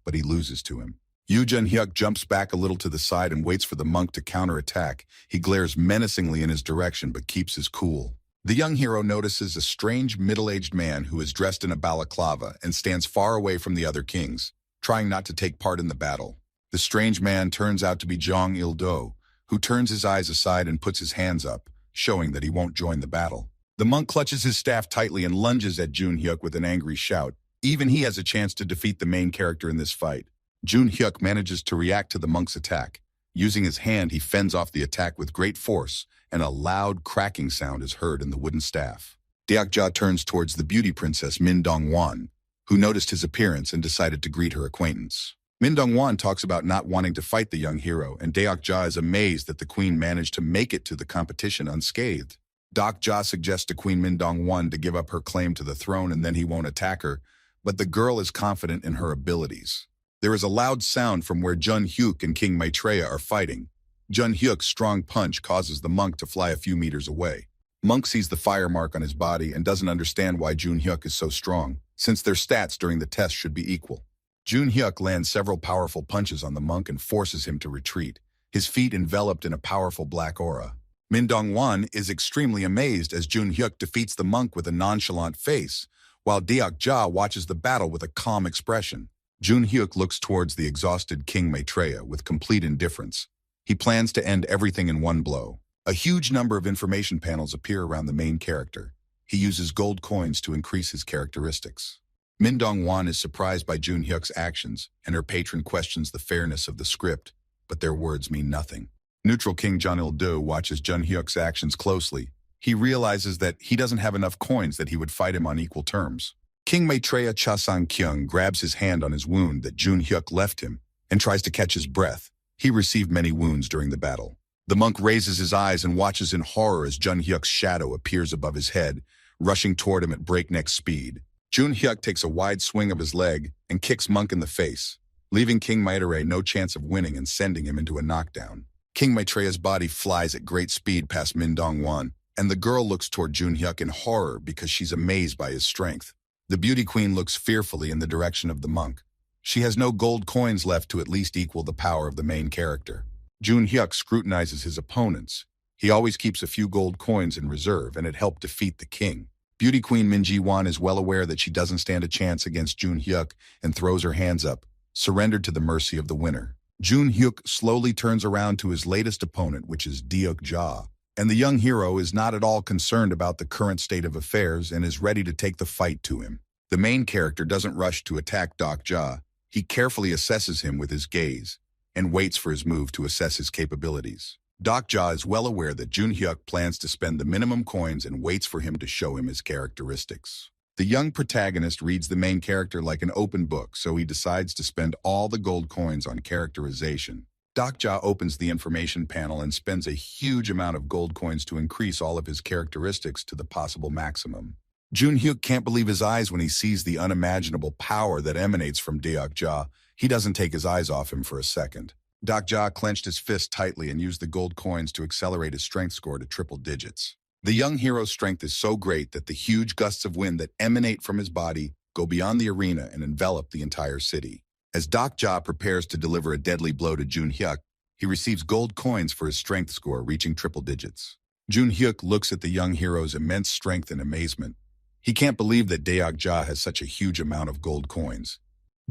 but he loses to him. Yu Junhyuk jumps back a little to the side and waits for the monk to counterattack. He glares menacingly in his direction but keeps his cool. The young hero notices a strange middle-aged man who is dressed in a balaclava and stands far away from the other kings, trying not to take part in the battle. The strange man turns out to be Jong Il-do, who turns his eyes aside and puts his hands up, showing that he won't join the battle. The monk clutches his staff tightly and lunges at Junhyuk with an angry shout. Even he has a chance to defeat the main character in this fight. Junhyuk manages to react to the monk's attack. Using his hand, he fends off the attack with great force, and a loud cracking sound is heard in the wooden staff. Deokja turns towards the beauty princess Min Dong-won, who noticed his appearance and decided to greet her acquaintance. Min Dong-won talks about not wanting to fight the young hero, and Deokja is amazed that the queen managed to make it to the competition unscathed. Deokja suggests to Queen Min Dong-won to give up her claim to the throne and then he won't attack her, but the girl is confident in her abilities. There is a loud sound from where Junhyuk and King Maitreya are fighting. Junhyuk's strong punch causes the monk to fly a few meters away. Monk sees the fire mark on his body and doesn't understand why Junhyuk is so strong, since their stats during the test should be equal. Junhyuk lands several powerful punches on the monk and forces him to retreat, his feet enveloped in a powerful black aura. Min Dong-won is extremely amazed as Junhyuk defeats the monk with a nonchalant face, while Deokja watches the battle with a calm expression. Junhyuk looks towards the exhausted King Maitreya with complete indifference. He plans to end everything in one blow. A huge number of information panels appear around the main character. He uses gold coins to increase his characteristics. Min Dong-won is surprised by Junhyuk's actions, and her patron questions the fairness of the script, but their words mean nothing. Neutral King Jong Il-do watches Junhyuk's actions closely. He realizes that he doesn't have enough coins that he would fight him on equal terms. King Maitreya Cha-sang-kyung grabs his hand on his wound that Junhyuk left him and tries to catch his breath. He received many wounds during the battle. The monk raises his eyes and watches in horror as Junhyuk's shadow appears above his head, rushing toward him at breakneck speed. Junhyuk takes a wide swing of his leg and kicks Monk in the face, leaving King Maitreya no chance of winning and sending him into a knockdown. King Maitreya's body flies at great speed past Min Dong-won, and the girl looks toward Junhyuk in horror because she's amazed by his strength. The beauty queen looks fearfully in the direction of the monk. She has no gold coins left to at least equal the power of the main character. Junhyuk scrutinizes his opponents. He always keeps a few gold coins in reserve, and it helped defeat the king. Beauty queen Min Ji-won is well aware that she doesn't stand a chance against Junhyuk and throws her hands up, surrendered to the mercy of the winner. Junhyuk slowly turns around to his latest opponent, which is Deokja, and the young hero is not at all concerned about the current state of affairs and is ready to take the fight to him. The main character doesn't rush to attack Deokja. He carefully assesses him with his gaze and waits for his move to assess his capabilities. Deokja is well aware that Junhyuk plans to spend the minimum coins and waits for him to show him his characteristics. The young protagonist reads the main character like an open book, so he decides to spend all the gold coins on characterization. Deokja opens the information panel and spends a huge amount of gold coins to increase all of his characteristics to the possible maximum. Junhyuk can't believe his eyes when he sees the unimaginable power that emanates from Deokja. He doesn't take his eyes off him for a second. Deokja clenched his fist tightly and used the gold coins to accelerate his strength score to triple digits. The young hero's strength is so great that the huge gusts of wind that emanate from his body go beyond the arena and envelop the entire city. As Ja prepares to deliver a deadly blow to Hyuk, he receives gold coins for his strength score reaching triple digits. Hyuk looks at the young hero's immense strength in amazement. He can't believe that Ja has such a huge amount of gold coins.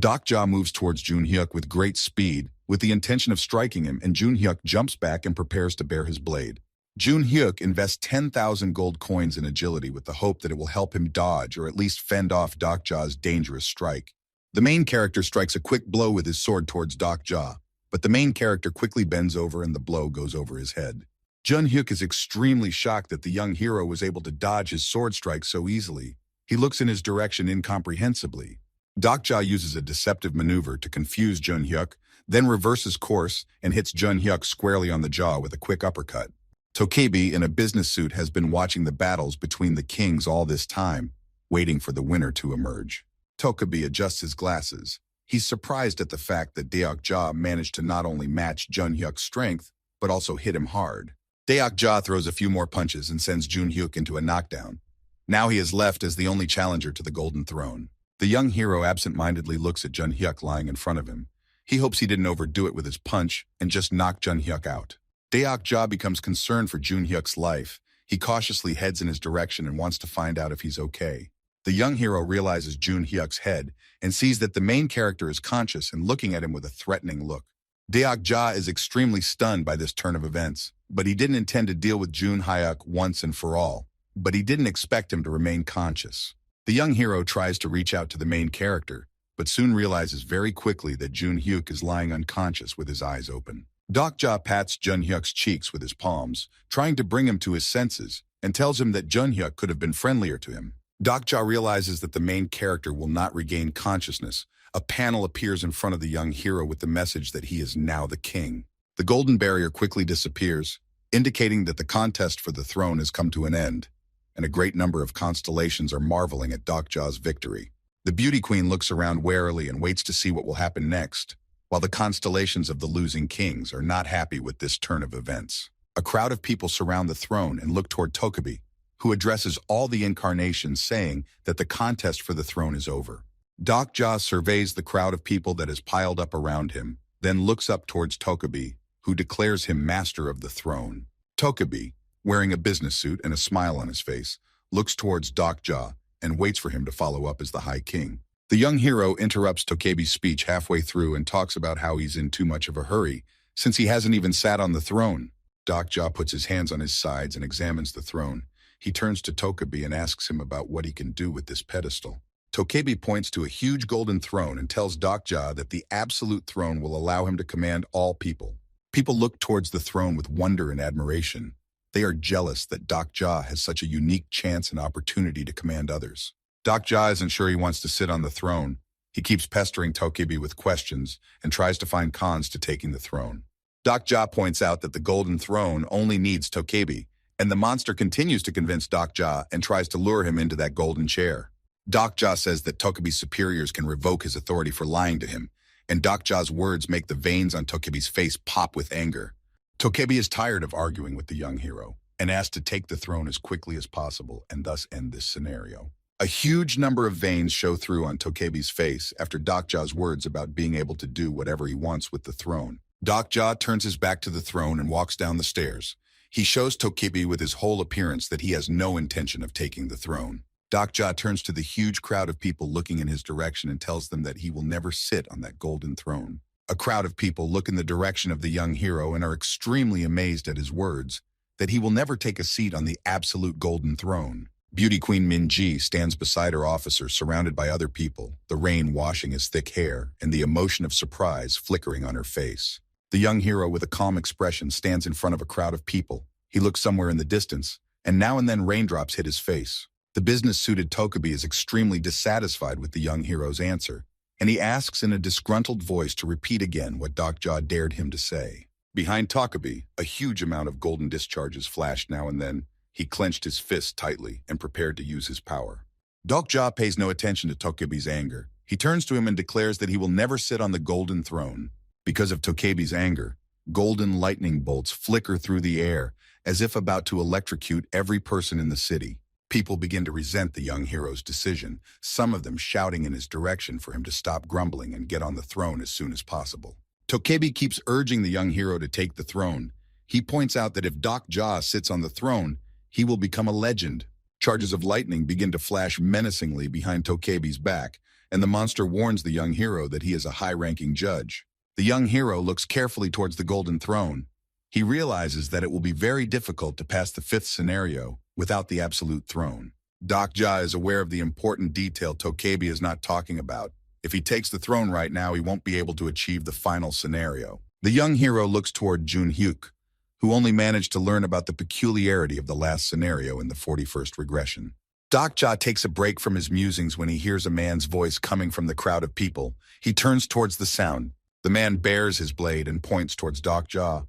Ja moves towards Hyuk with great speed, with the intention of striking him, and Hyuk jumps back and prepares to bare his blade. Hyuk invests 10,000 gold coins in agility with the hope that it will help him dodge or at least fend off Ja's dangerous strike. The main character strikes a quick blow with his sword towards Ja, but the main character quickly bends over and the blow goes over his head. Hyuk is extremely shocked that the young hero was able to dodge his sword strike so easily. He looks in his direction incomprehensibly. Ja uses a deceptive maneuver to confuse Hyuk, then reverses course and hits Hyuk squarely on the jaw with a quick uppercut. Tokebi, in a business suit, has been watching the battles between the kings all this time, waiting for the winner to emerge. Tokebi adjusts his glasses. He's surprised at the fact that Ja managed to not only match Hyuk's strength, but also hit him hard. Ja throws a few more punches and sends Hyuk into a knockdown. Now he is left as the only challenger to the Golden Throne. The young hero absent-mindedly looks at Hyuk lying in front of him. He hopes he didn't overdo it with his punch and just knock Hyuk out. Ja becomes concerned for Hyuk's life. He cautiously heads in his direction and wants to find out if he's okay. The young hero realizes Hyuk's head and sees that the main character is conscious and looking at him with a threatening look. Ja is extremely stunned by this turn of events, but he didn't intend to deal with Hyuk once and for all. But he didn't expect him to remain conscious. The young hero tries to reach out to the main character, but soon realizes very quickly that Hyuk is lying unconscious with his eyes open. Ja pats Hyuk's cheeks with his palms, trying to bring him to his senses, and tells him that Hyuk could have been friendlier to him. Ja realizes that the main character will not regain consciousness. A panel appears in front of the young hero with the message that he is now the king. The golden barrier quickly disappears, indicating that the contest for the throne has come to an end, and a great number of constellations are marveling at Ja's victory. The beauty queen looks around warily and waits to see what will happen next, while the constellations of the losing kings are not happy with this turn of events. A crowd of people surround the throne and look toward Tokebi, who addresses all the incarnations, saying that the contest for the throne is over. Ja surveys the crowd of people that has piled up around him, then looks up towards Tokebi, who declares him master of the throne. Tokebi, wearing a business suit and a smile on his face, looks towards Ja and waits for him to follow up as the High King. The young hero interrupts Tokebi's speech halfway through and talks about how he's in too much of a hurry, since he hasn't even sat on the throne. Ja puts his hands on his sides and examines the throne. He turns to Tokebi and asks him about what he can do with this pedestal. Tokebi points to a huge golden throne and tells Ja that the absolute throne will allow him to command all people. People look towards the throne with wonder and admiration. They are jealous that Ja has such a unique chance and opportunity to command others. Ja isn't sure he wants to sit on the throne. He keeps pestering Tokebi with questions and tries to find cons to taking the throne. Ja points out that the golden throne only needs Tokebi, and the monster continues to convince Ja and tries to lure him into that golden chair. Ja says that Tokebi's superiors can revoke his authority for lying to him, and Ja's words make the veins on Tokebi's face pop with anger. Tokebi is tired of arguing with the young hero and asks to take the throne as quickly as possible and thus end this scenario. A huge number of veins show through on Tokebi's face after Ja's words about being able to do whatever he wants with the throne. Ja turns his back to the throne and walks down the stairs. He shows Tokebi with his whole appearance that he has no intention of taking the throne. Ja turns to the huge crowd of people looking in his direction and tells them that he will never sit on that golden throne. A crowd of people look in the direction of the young hero and are extremely amazed at his words, that he will never take a seat on the absolute golden throne. Beauty Queen Minji stands beside her officer surrounded by other people, the rain washing his thick hair and the emotion of surprise flickering on her face. The young hero with a calm expression stands in front of a crowd of people. He looks somewhere in the distance, and now and then raindrops hit his face. The business-suited Tokebi is extremely dissatisfied with the young hero's answer, and he asks in a disgruntled voice to repeat again what Ja dared him to say. Behind Tokebi, a huge amount of golden discharges flashed now and then. He clenched his fists tightly and prepared to use his power. Ja pays no attention to Tokebi's anger. He turns to him and declares that he will never sit on the golden throne. Because of Tokebi's anger, Golden lightning bolts flicker through the air, as if about to electrocute every person in the city. People begin to resent the young hero's decision, some of them shouting in his direction for him to stop grumbling and get on the throne as soon as possible. Tokebi keeps urging the young hero to take the throne. He points out that if Doc Ja sits on the throne, he will become a legend. Charges of lightning begin to flash menacingly behind Tokebi's back, and the monster warns the young hero that he is a high-ranking judge. The young hero looks carefully towards the golden throne. He realizes that it will be very difficult to pass the fifth scenario without the absolute throne. Doc Ja is aware of the important detail Tokebi is not talking about. If he takes the throne right now, he won't be able to achieve the final scenario. The young hero looks toward Jun Hyuk, who only managed to learn about the peculiarity of the last scenario in the 41st regression. Doc Ja takes a break from his musings when he hears a man's voice coming from the crowd of people. He turns towards the sound. The man bares his blade and points towards Doc Ja.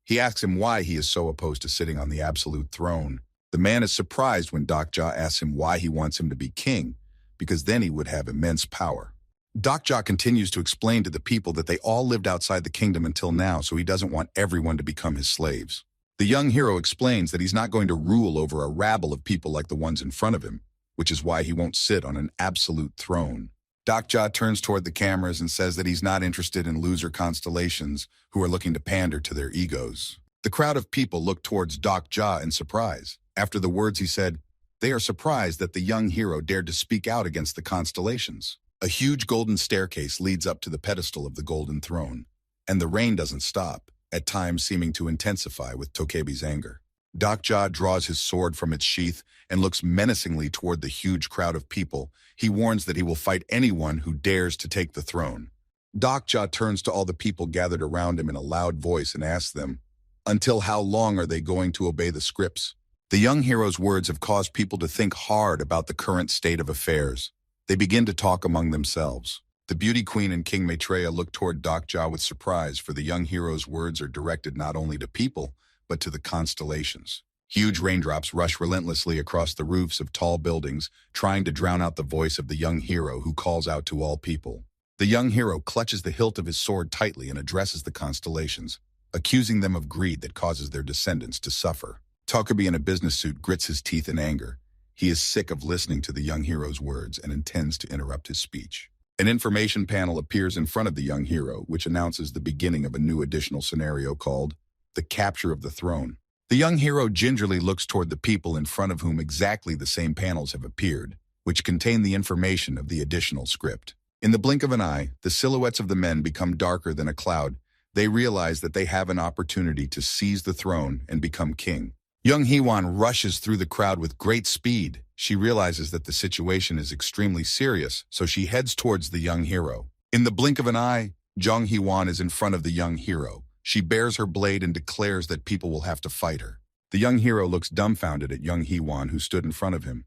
He asks him why he is so opposed to sitting on the absolute throne. The man is surprised when Doc Ja asks him why he wants him to be king, because then he would have immense power. Doc Ja continues to explain to the people that they all lived outside the kingdom until now, so he doesn't want everyone to become his slaves. The young hero explains that he's not going to rule over a rabble of people like the ones in front of him, which is why he won't sit on an absolute throne. Doc Ja turns toward the cameras and says that he's not interested in loser constellations who are looking to pander to their egos. The crowd of people look towards Doc Ja in surprise. After the words he said, they are surprised that the young hero dared to speak out against the constellations. A huge golden staircase leads up to the pedestal of the golden throne, and the rain doesn't stop, at times seeming to intensify with Tokebi's anger. Doc Ja draws his sword from its sheath and looks menacingly toward the huge crowd of people. He warns that he will fight anyone who dares to take the throne. Doc Ja turns to all the people gathered around him in a loud voice and asks them, "Until how long are they going to obey the scripts?" The young hero's words have caused people to think hard about the current state of affairs. They begin to talk among themselves. The beauty queen and King Maitreya look toward Doc Ja with surprise, for the young hero's words are directed not only to people, but to the constellations. Huge raindrops rush relentlessly across the roofs of tall buildings, trying to drown out the voice of the young hero who calls out to all people. The young hero clutches the hilt of his sword tightly and addresses the constellations, accusing them of greed that causes their descendants to suffer. Tokebi in a business suit grits his teeth in anger. He is sick of listening to the young hero's words and intends to interrupt his speech. An information panel appears in front of the young hero, which announces the beginning of a new additional scenario called The Capture of the Throne. The young hero gingerly looks toward the people in front of whom exactly the same panels have appeared, which contain the information of the additional script. In the blink of an eye, the silhouettes of the men become darker than a cloud. They realize that they have an opportunity to seize the throne and become king. Young Hee-won rushes through the crowd with great speed. She realizes that the situation is extremely serious, so she heads towards the young hero. In the blink of an eye, Jung Hee-won is in front of the young hero. She bares her blade and declares that people will have to fight her. The young hero looks dumbfounded at Jung Hee-won, who stood in front of him.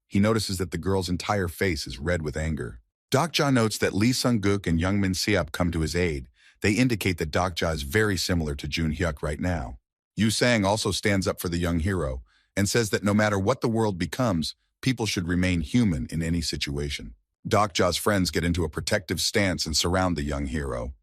He notices that the girl's entire face is red with anger. Doc Ja notes that Lee Sung-guk and Young Min Seop come to his aid. They indicate that Doc Ja is very similar to Jun Hyuk right now. Yu Sang also stands up for the young hero and says that no matter what the world becomes, people should remain human in any situation. Doc Ja's friends get into a protective stance and surround the young hero,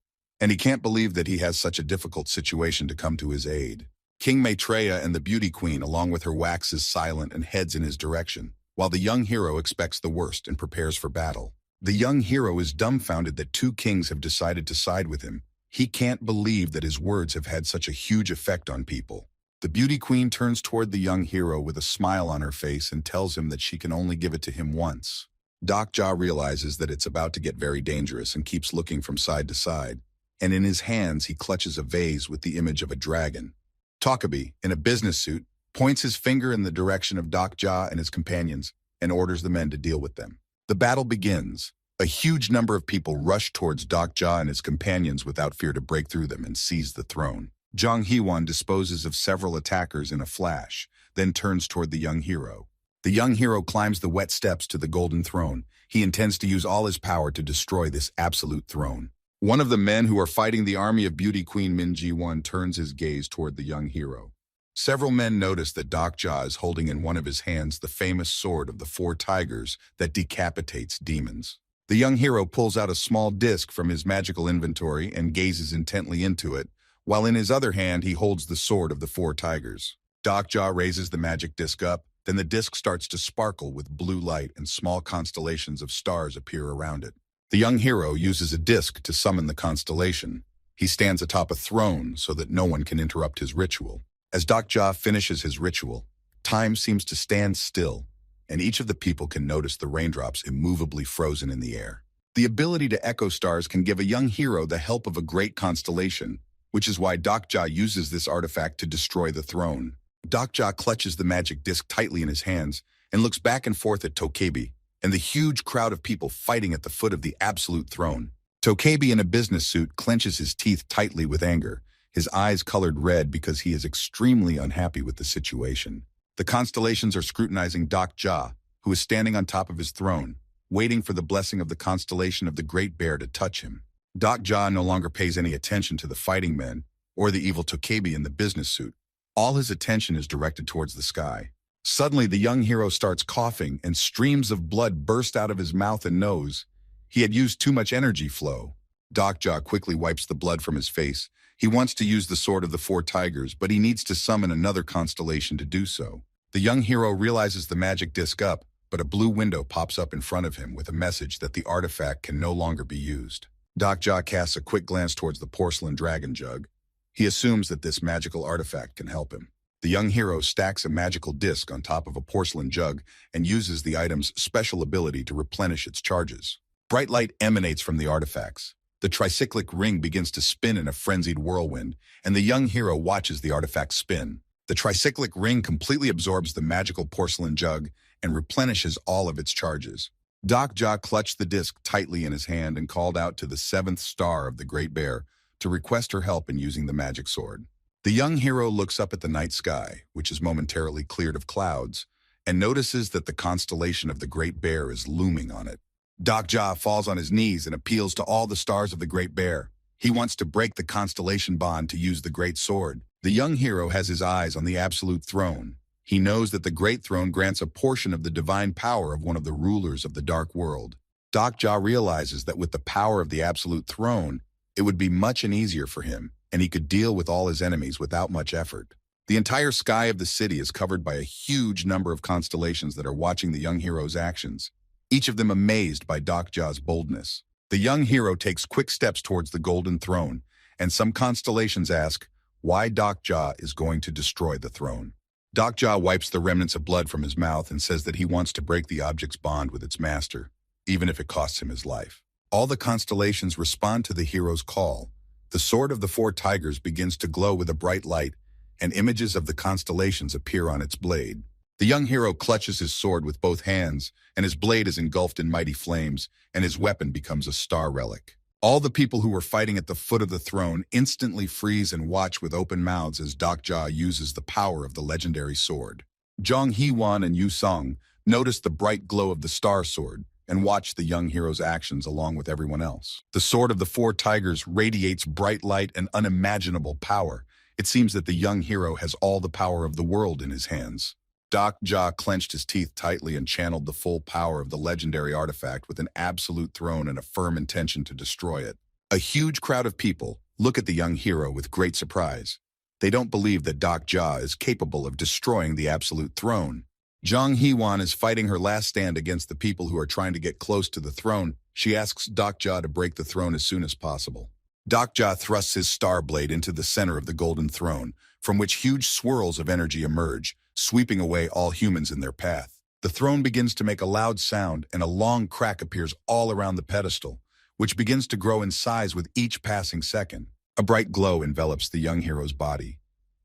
and he can't believe that he has such a difficult situation to come to his aid. King Maitreya and the beauty queen, along with her, waxes silent and heads in his direction, while the young hero expects the worst and prepares for battle. The young hero is dumbfounded that two kings have decided to side with him. He can't believe that his words have had such a huge effect on people. The beauty queen turns toward the young hero with a smile on her face and tells him that she can only give it to him once. Doc Ja realizes that it's about to get very dangerous and keeps looking from side to side, and in his hands he clutches a vase with the image of a dragon. Tokebi, in a business suit, points his finger in the direction of Doc Ja and his companions and orders the men to deal with them. The battle begins. A huge number of people rush towards Doc Ja and his companions without fear to break through them and seize the throne. Jung Hee-won disposes of several attackers in a flash, then turns toward the young hero. The young hero climbs the wet steps to the golden throne. He intends to use all his power to destroy this absolute throne. One of the men who are fighting the army of beauty queen Min Ji-won turns his gaze toward the young hero. Several men notice that Doc Ja is holding in one of his hands the famous sword of the 4 tigers that decapitates demons. The young hero pulls out a small disc from his magical inventory and gazes intently into it, while in his other hand he holds the sword of the four tigers. Dokja raises the magic disc up, then the disc starts to sparkle with blue light and small constellations of stars appear around it. The young hero uses a disc to summon the constellation. He stands atop a throne so that no one can interrupt his ritual. As Dokja finishes his ritual, time seems to stand still, and each of the people can notice the raindrops immovably frozen in the air. The ability to echo stars can give a young hero the help of a great constellation, which is why Dokja uses this artifact to destroy the throne. Dokja clutches the magic disc tightly in his hands and looks back and forth at Tokebi and the huge crowd of people fighting at the foot of the absolute throne. Tokebi in a business suit clenches his teeth tightly with anger, his eyes colored red because he is extremely unhappy with the situation. The constellations are scrutinizing Dokja, who is standing on top of his throne, waiting for the blessing of the constellation of the Great Bear to touch him. Dokja no longer pays any attention to the fighting men or the evil Tokebi in the business suit. All his attention is directed towards the sky. Suddenly, the young hero starts coughing and streams of blood burst out of his mouth and nose. He had used too much energy flow. Dokja quickly wipes the blood from his face. He wants to use the sword of the four tigers, but he needs to summon another constellation to do so. The young hero realizes the magic disc up, but a blue window pops up in front of him with a message that the artifact can no longer be used. Dokja casts a quick glance towards the porcelain dragon jug. He assumes that this magical artifact can help him. The young hero stacks a magical disc on top of a porcelain jug and uses the item's special ability to replenish its charges. Bright light emanates from the artifacts. The tricyclic ring begins to spin in a frenzied whirlwind, and the young hero watches the artifact spin. The tricyclic ring completely absorbs the magical porcelain jug and replenishes all of its charges. Dokja clutched the disc tightly in his hand and called out to the seventh star of the Great Bear to request her help in using the magic sword. The young hero looks up at the night sky, which is momentarily cleared of clouds, and notices that the constellation of the Great Bear is looming on it. Dokja falls on his knees and appeals to all the stars of the Great Bear. He wants to break the constellation bond to use the great sword. The young hero has his eyes on the absolute throne. He knows that the great throne grants a portion of the divine power of one of the rulers of the dark world. Dokja realizes that with the power of the absolute throne, it would be much easier for him, and he could deal with all his enemies without much effort. The entire sky of the city is covered by a huge number of constellations that are watching the young hero's actions, each of them amazed by Dokja's boldness. The young hero takes quick steps towards the golden throne, and some constellations ask why Dokja is going to destroy the throne. Dokja wipes the remnants of blood from his mouth and says that he wants to break the object's bond with its master, even if it costs him his life. All the constellations respond to the hero's call. The sword of the four tigers begins to glow with a bright light, and images of the constellations appear on its blade. The young hero clutches his sword with both hands, and his blade is engulfed in mighty flames, and his weapon becomes a star relic. All the people who were fighting at the foot of the throne instantly freeze and watch with open mouths as Dokja uses the power of the legendary sword. Jong Hee-won and Yu Song notice the bright glow of the star sword and watch the young hero's actions along with everyone else. The sword of the four tigers radiates bright light and unimaginable power. It seems that the young hero has all the power of the world in his hands. Dokja clenched his teeth tightly and channeled the full power of the legendary artifact with an absolute throne and a firm intention to destroy it. A huge crowd of people look at the young hero with great surprise. They don't believe that Dokja is capable of destroying the absolute throne. Jong Hee-won is fighting her last stand against the people who are trying to get close to the throne. She asks Dokja to break the throne as soon as possible. Dokja thrusts his star blade into the center of the golden throne, from which huge swirls of energy emerge, sweeping away all humans in their path. The throne begins to make a loud sound, and a long crack appears all around the pedestal, which begins to grow in size with each passing second. A bright glow envelops the young hero's body,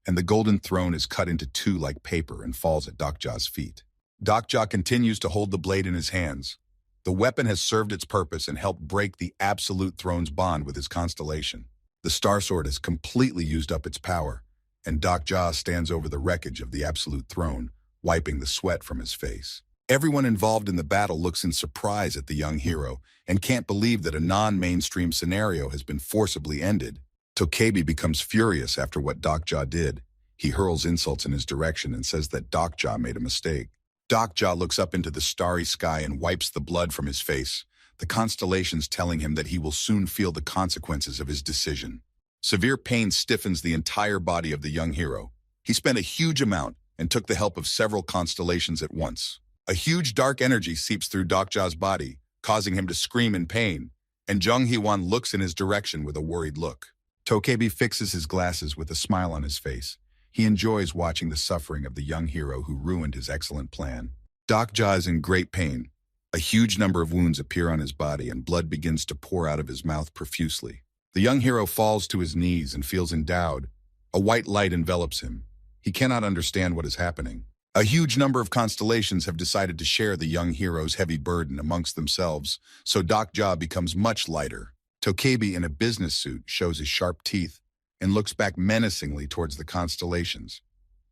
and the golden throne is cut into two like paper and falls at Dokja's feet. Dokja continues to hold the blade in his hands. The weapon has served its purpose and helped break the absolute throne's bond with his constellation. The star sword has completely used up its power, and Dokja stands over the wreckage of the absolute throne, wiping the sweat from his face. Everyone involved in the battle looks in surprise at the young hero and can't believe that a non-mainstream scenario has been forcibly ended. Tokebi becomes furious after what Dokja did. He hurls insults in his direction and says that Dokja made a mistake. Dokja looks up into the starry sky and wipes the blood from his face, the constellations telling him that he will soon feel the consequences of his decision. Severe pain stiffens the entire body of the young hero. He spent a huge amount and took the help of several constellations at once. A huge dark energy seeps through Dokja's body, causing him to scream in pain, and Jung Hee-won looks in his direction with a worried look. Tokebi fixes his glasses with a smile on his face. He enjoys watching the suffering of the young hero who ruined his excellent plan. Dokja is in great pain. A huge number of wounds appear on his body and blood begins to pour out of his mouth profusely. The young hero falls to his knees and feels endowed. A white light envelops him. He cannot understand what is happening. A huge number of constellations have decided to share the young hero's heavy burden amongst themselves, so Dokja becomes much lighter. Tokebi in a business suit shows his sharp teeth and looks back menacingly towards the constellations.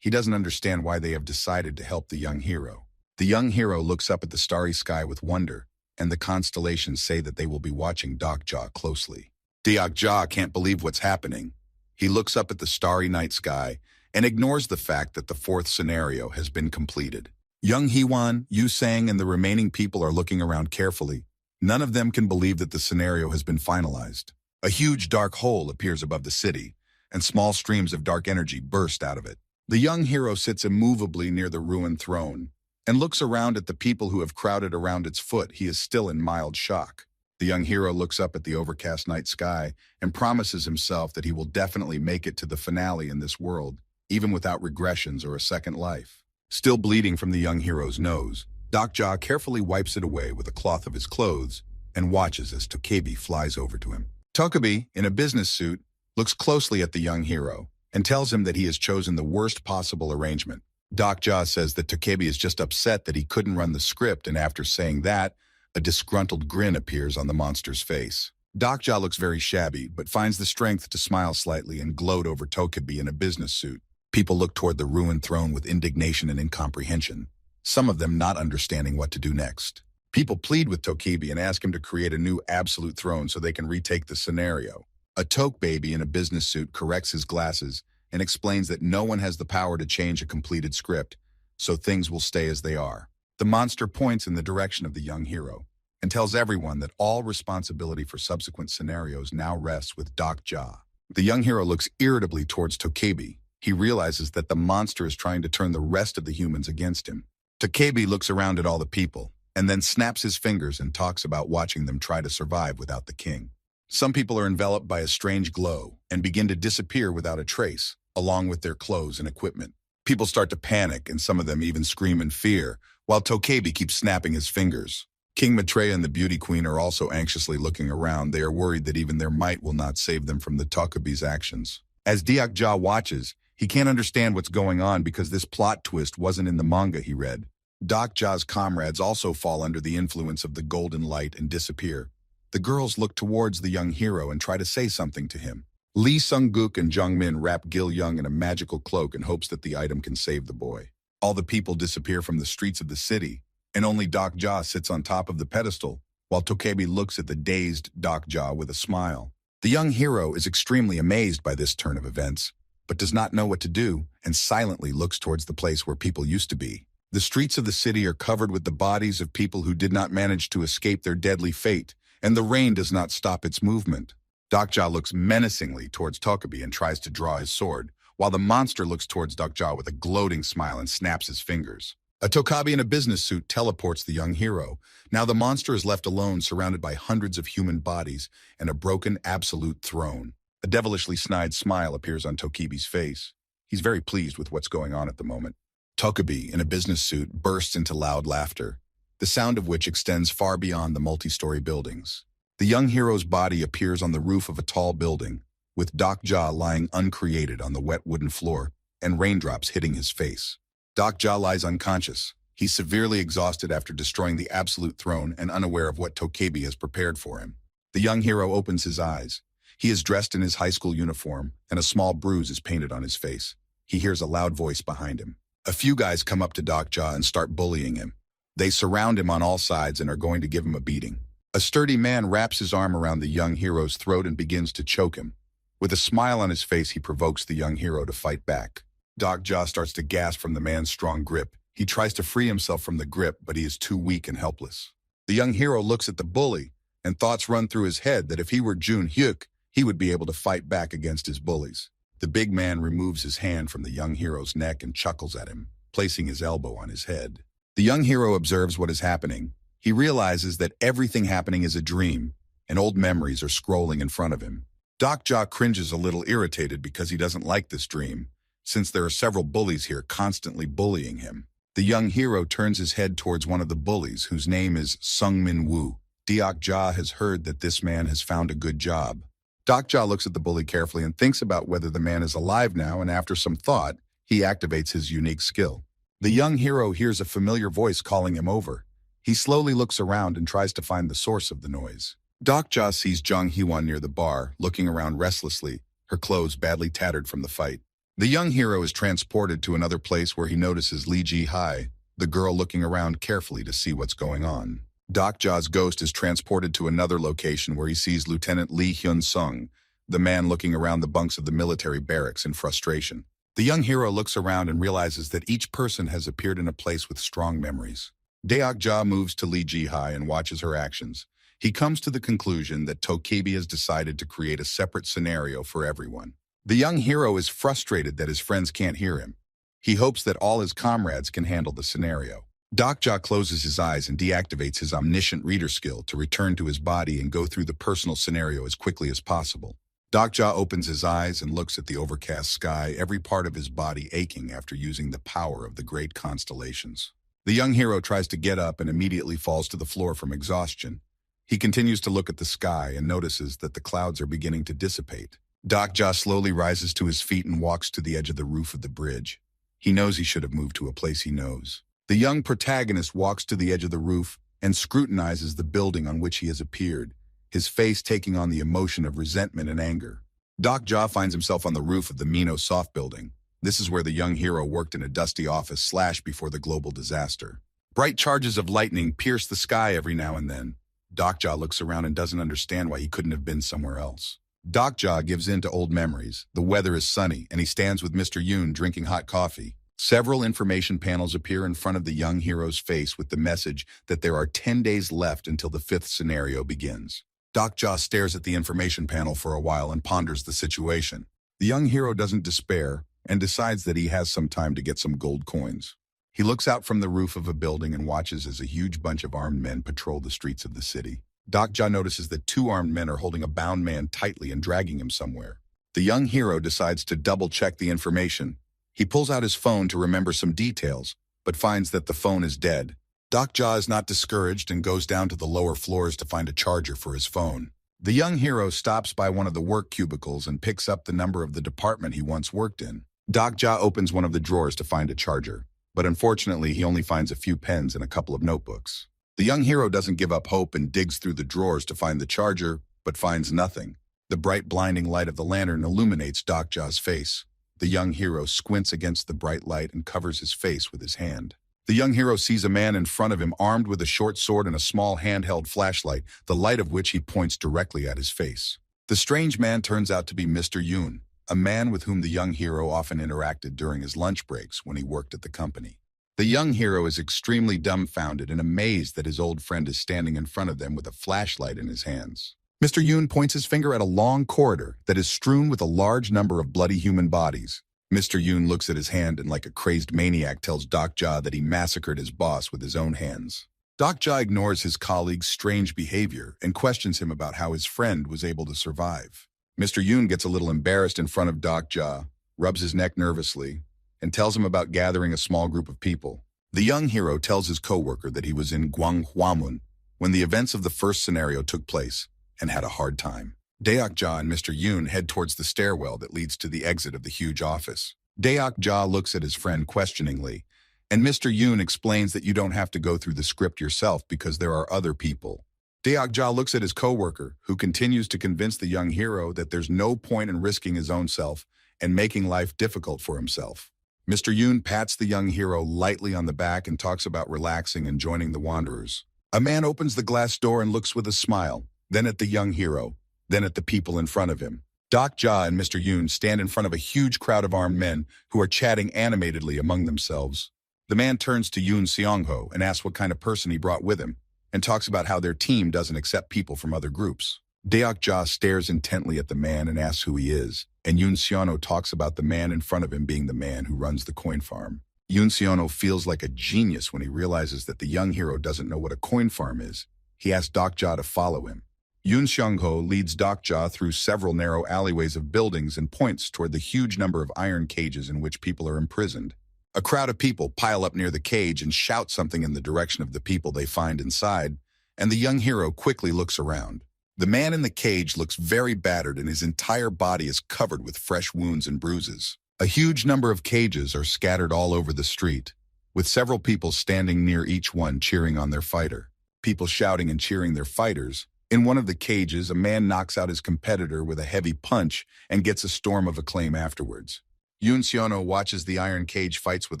He doesn't understand why they have decided to help the young hero. The young hero looks up at the starry sky with wonder, and the constellations say that they will be watching Dokja closely. Dokja can't believe what's happening. He looks up at the starry night sky and ignores the fact that the fourth scenario has been completed. Jung Hee-won, Yu Sang, and the remaining people are looking around carefully. None of them can believe that the scenario has been finalized. A huge dark hole appears above the city, and small streams of dark energy burst out of it. The young hero sits immovably near the ruined throne and looks around at the people who have crowded around its foot. He is still in mild shock. The young hero looks up at the overcast night sky and promises himself that he will definitely make it to the finale in this world, even without regressions or a second life. Still bleeding from the young hero's nose, Dokja carefully wipes it away with a cloth of his clothes and watches as Tokebi flies over to him. Tokebi, in a business suit, looks closely at the young hero and tells him that he has chosen the worst possible arrangement. Dokja says that Tokebi is just upset that he couldn't run the script, and after saying that, a disgruntled grin appears on the monster's face. Dokja looks very shabby, but finds the strength to smile slightly and gloat over Tokebi in a business suit. People look toward the ruined throne with indignation and incomprehension, some of them not understanding what to do next. People plead with Tokebi and ask him to create a new absolute throne so they can retake the scenario. A toke baby in a business suit corrects his glasses and explains that no one has the power to change a completed script, so things will stay as they are. The monster points in the direction of the young hero and tells everyone that all responsibility for subsequent scenarios now rests with Dokja. The young hero looks irritably towards Tokebi. He realizes that the monster is trying to turn the rest of the humans against him. Tokebi looks around at all the people and then snaps his fingers and talks about watching them try to survive without the king. Some people are enveloped by a strange glow and begin to disappear without a trace, along with their clothes and equipment. People start to panic, and some of them even scream in fear, while Tokebi keeps snapping his fingers. King Maitreya and the beauty queen are also anxiously looking around. They are worried that even their might will not save them from the Tokebi's actions. As Dokja watches, he can't understand what's going on because this plot twist wasn't in the manga he read. Dokja's comrades also fall under the influence of the golden light and disappear. The girls look towards the young hero and try to say something to him. Lee Sung-guk and Jung-min wrap Gil-young in a magical cloak in hopes that the item can save the boy. All the people disappear from the streets of the city, and only Dokja sits on top of the pedestal, while Tokebi looks at the dazed Dokja with a smile. The young hero is extremely amazed by this turn of events, but does not know what to do and silently looks towards the place where people used to be. The streets of the city are covered with the bodies of people who did not manage to escape their deadly fate, and the rain does not stop its movement. Dokja looks menacingly towards Tokebi and tries to draw his sword, while the monster looks towards Dokja with a gloating smile and snaps his fingers. A Tokebi in a business suit teleports the young hero. Now the monster is left alone, surrounded by hundreds of human bodies and a broken absolute throne. A devilishly snide smile appears on Tokebi's face. He's very pleased with what's going on at the moment. Tokebi, in a business suit, bursts into loud laughter, the sound of which extends far beyond the multi-story buildings. The young hero's body appears on the roof of a tall building, with Dokja lying uncreated on the wet wooden floor and raindrops hitting his face. Dokja lies unconscious. He's severely exhausted after destroying the absolute throne and unaware of what Tokebi has prepared for him. The young hero opens his eyes. He is dressed in his high school uniform, and a small bruise is painted on his face. He hears a loud voice behind him. A few guys come up to Dokja and start bullying him. They surround him on all sides and are going to give him a beating. A sturdy man wraps his arm around the young hero's throat and begins to choke him. With a smile on his face, he provokes the young hero to fight back. Dokja starts to gasp from the man's strong grip. He tries to free himself from the grip, but he is too weak and helpless. The young hero looks at the bully, and thoughts run through his head that if he were Jun Hyuk, he would be able to fight back against his bullies. The big man removes his hand from the young hero's neck and chuckles at him, placing his elbow on his head. The young hero observes what is happening. He realizes that everything happening is a dream, and old memories are scrolling in front of him. Doc Jaw cringes a little irritated because he doesn't like this dream, since there are several bullies here constantly bullying him. The young hero turns his head towards one of the bullies, whose name is Sung Min Woo. Doc Jaw has heard that this man has found a good job. Doc Jaw looks at the bully carefully and thinks about whether the man is alive now, and after some thought, he activates his unique skill. The young hero hears a familiar voice calling him over. He slowly looks around and tries to find the source of the noise. Doc Jaw sees Jung Hee-won near the bar, looking around restlessly, her clothes badly tattered from the fight. The young hero is transported to another place where he notices Lee Ji-hai, the girl looking around carefully to see what's going on. Doc Jaw's ghost is transported to another location where he sees Lieutenant Lee Hyun-sung, the man looking around the bunks of the military barracks in frustration. The young hero looks around and realizes that each person has appeared in a place with strong memories. Doc Jaw moves to Lee Ji-hai and watches her actions. He comes to the conclusion that Tokebi has decided to create a separate scenario for everyone. The young hero is frustrated that his friends can't hear him. He hopes that all his comrades can handle the scenario. Doc Jaw closes his eyes and deactivates his omniscient reader skill to return to his body and go through the personal scenario as quickly as possible. Doc Jaw opens his eyes and looks at the overcast sky, every part of his body aching after using the power of the great constellations. The young hero tries to get up and immediately falls to the floor from exhaustion. He continues to look at the sky and notices that the clouds are beginning to dissipate. Doc Jaw slowly rises to his feet and walks to the edge of the roof of the bridge. He knows he should have moved to a place he knows. The young protagonist walks to the edge of the roof and scrutinizes the building on which he has appeared, his face taking on the emotion of resentment and anger. Doc Jaw finds himself on the roof of the Mino Soft building. This is where the young hero worked in a dusty office before the global disaster. Bright charges of lightning pierce the sky every now and then. Doc Jaw looks around and doesn't understand why he couldn't have been somewhere else. Doc Jaw gives in to old memories. The weather is sunny, and he stands with Mr. Yoon drinking hot coffee. Several information panels appear in front of the young hero's face with the message that there are 10 days left until the 5th scenario begins. Doc Jaw stares at the information panel for a while and ponders the situation. The young hero doesn't despair and decides that he has some time to get some gold coins. He looks out from the roof of a building and watches as a huge bunch of armed men patrol the streets of the city. Doc Jaw notices that 2 armed men are holding a bound man tightly and dragging him somewhere. The young hero decides to double-check the information. He pulls out his phone to remember some details, but finds that the phone is dead. Doc Jaw is not discouraged and goes down to the lower floors to find a charger for his phone. The young hero stops by one of the work cubicles and picks up the number of the department he once worked in. Doc Jaw opens one of the drawers to find a charger, but unfortunately he only finds a few pens and a couple of notebooks. The young hero doesn't give up hope and digs through the drawers to find the charger, but finds nothing. The bright, blinding light of the lantern illuminates Doc Jaw's face. The young hero squints against the bright light and covers his face with his hand. The young hero sees a man in front of him armed with a short sword and a small handheld flashlight, the light of which he points directly at his face. The strange man turns out to be Mr. Yoon, a man with whom the young hero often interacted during his lunch breaks when he worked at the company. The young hero is extremely dumbfounded and amazed that his old friend is standing in front of them with a flashlight in his hands. Mr. Yoon points his finger at a long corridor that is strewn with a large number of bloody human bodies. Mr. Yoon looks at his hand and like a crazed maniac tells Doc Jaw that he massacred his boss with his own hands. Doc Jaw ignores his colleague's strange behavior and questions him about how his friend was able to survive. Mr. Yoon gets a little embarrassed in front of Doc Jaw, rubs his neck nervously, and tells him about gathering a small group of people. The young hero tells his coworker that he was in Gwanghwamun when the events of the first scenario took place and had a hard time. Doc Jaw and Mr. Yoon head towards the stairwell that leads to the exit of the huge office. Doc Jaw looks at his friend questioningly, and Mr. Yoon explains that you don't have to go through the script yourself because there are other people. Doc Jaw looks at his coworker, who continues to convince the young hero that there's no point in risking his own self and making life difficult for himself. Mr. Yoon pats the young hero lightly on the back and talks about relaxing and joining the Wanderers. A man opens the glass door and looks with a smile, then at the young hero, then at the people in front of him. Doc Jaw and Mr. Yoon stand in front of a huge crowd of armed men who are chatting animatedly among themselves. The man turns to Yoon Seong-ho and asks what kind of person he brought with him, and talks about how their team doesn't accept people from other groups. Deok-ja stares intently at the man and asks who he is, and Yoon Seono talks about the man in front of him being the man who runs the coin farm. Yoon Seono feels like a genius when he realizes that the young hero doesn't know what a coin farm is. He asks Deok-ja to follow him. Yoon Seong-ho leads Deok-ja through several narrow alleyways of buildings and points toward the huge number of iron cages in which people are imprisoned. A crowd of people pile up near the cage and shout something in the direction of the people they find inside, and the young hero quickly looks around. The man in the cage looks very battered and his entire body is covered with fresh wounds and bruises. A huge number of cages are scattered all over the street, with several people standing near each one cheering on their fighter. People shouting and cheering their fighters. In one of the cages, a man knocks out his competitor with a heavy punch and gets a storm of acclaim afterwards. Yoon Seono watches the iron cage fights with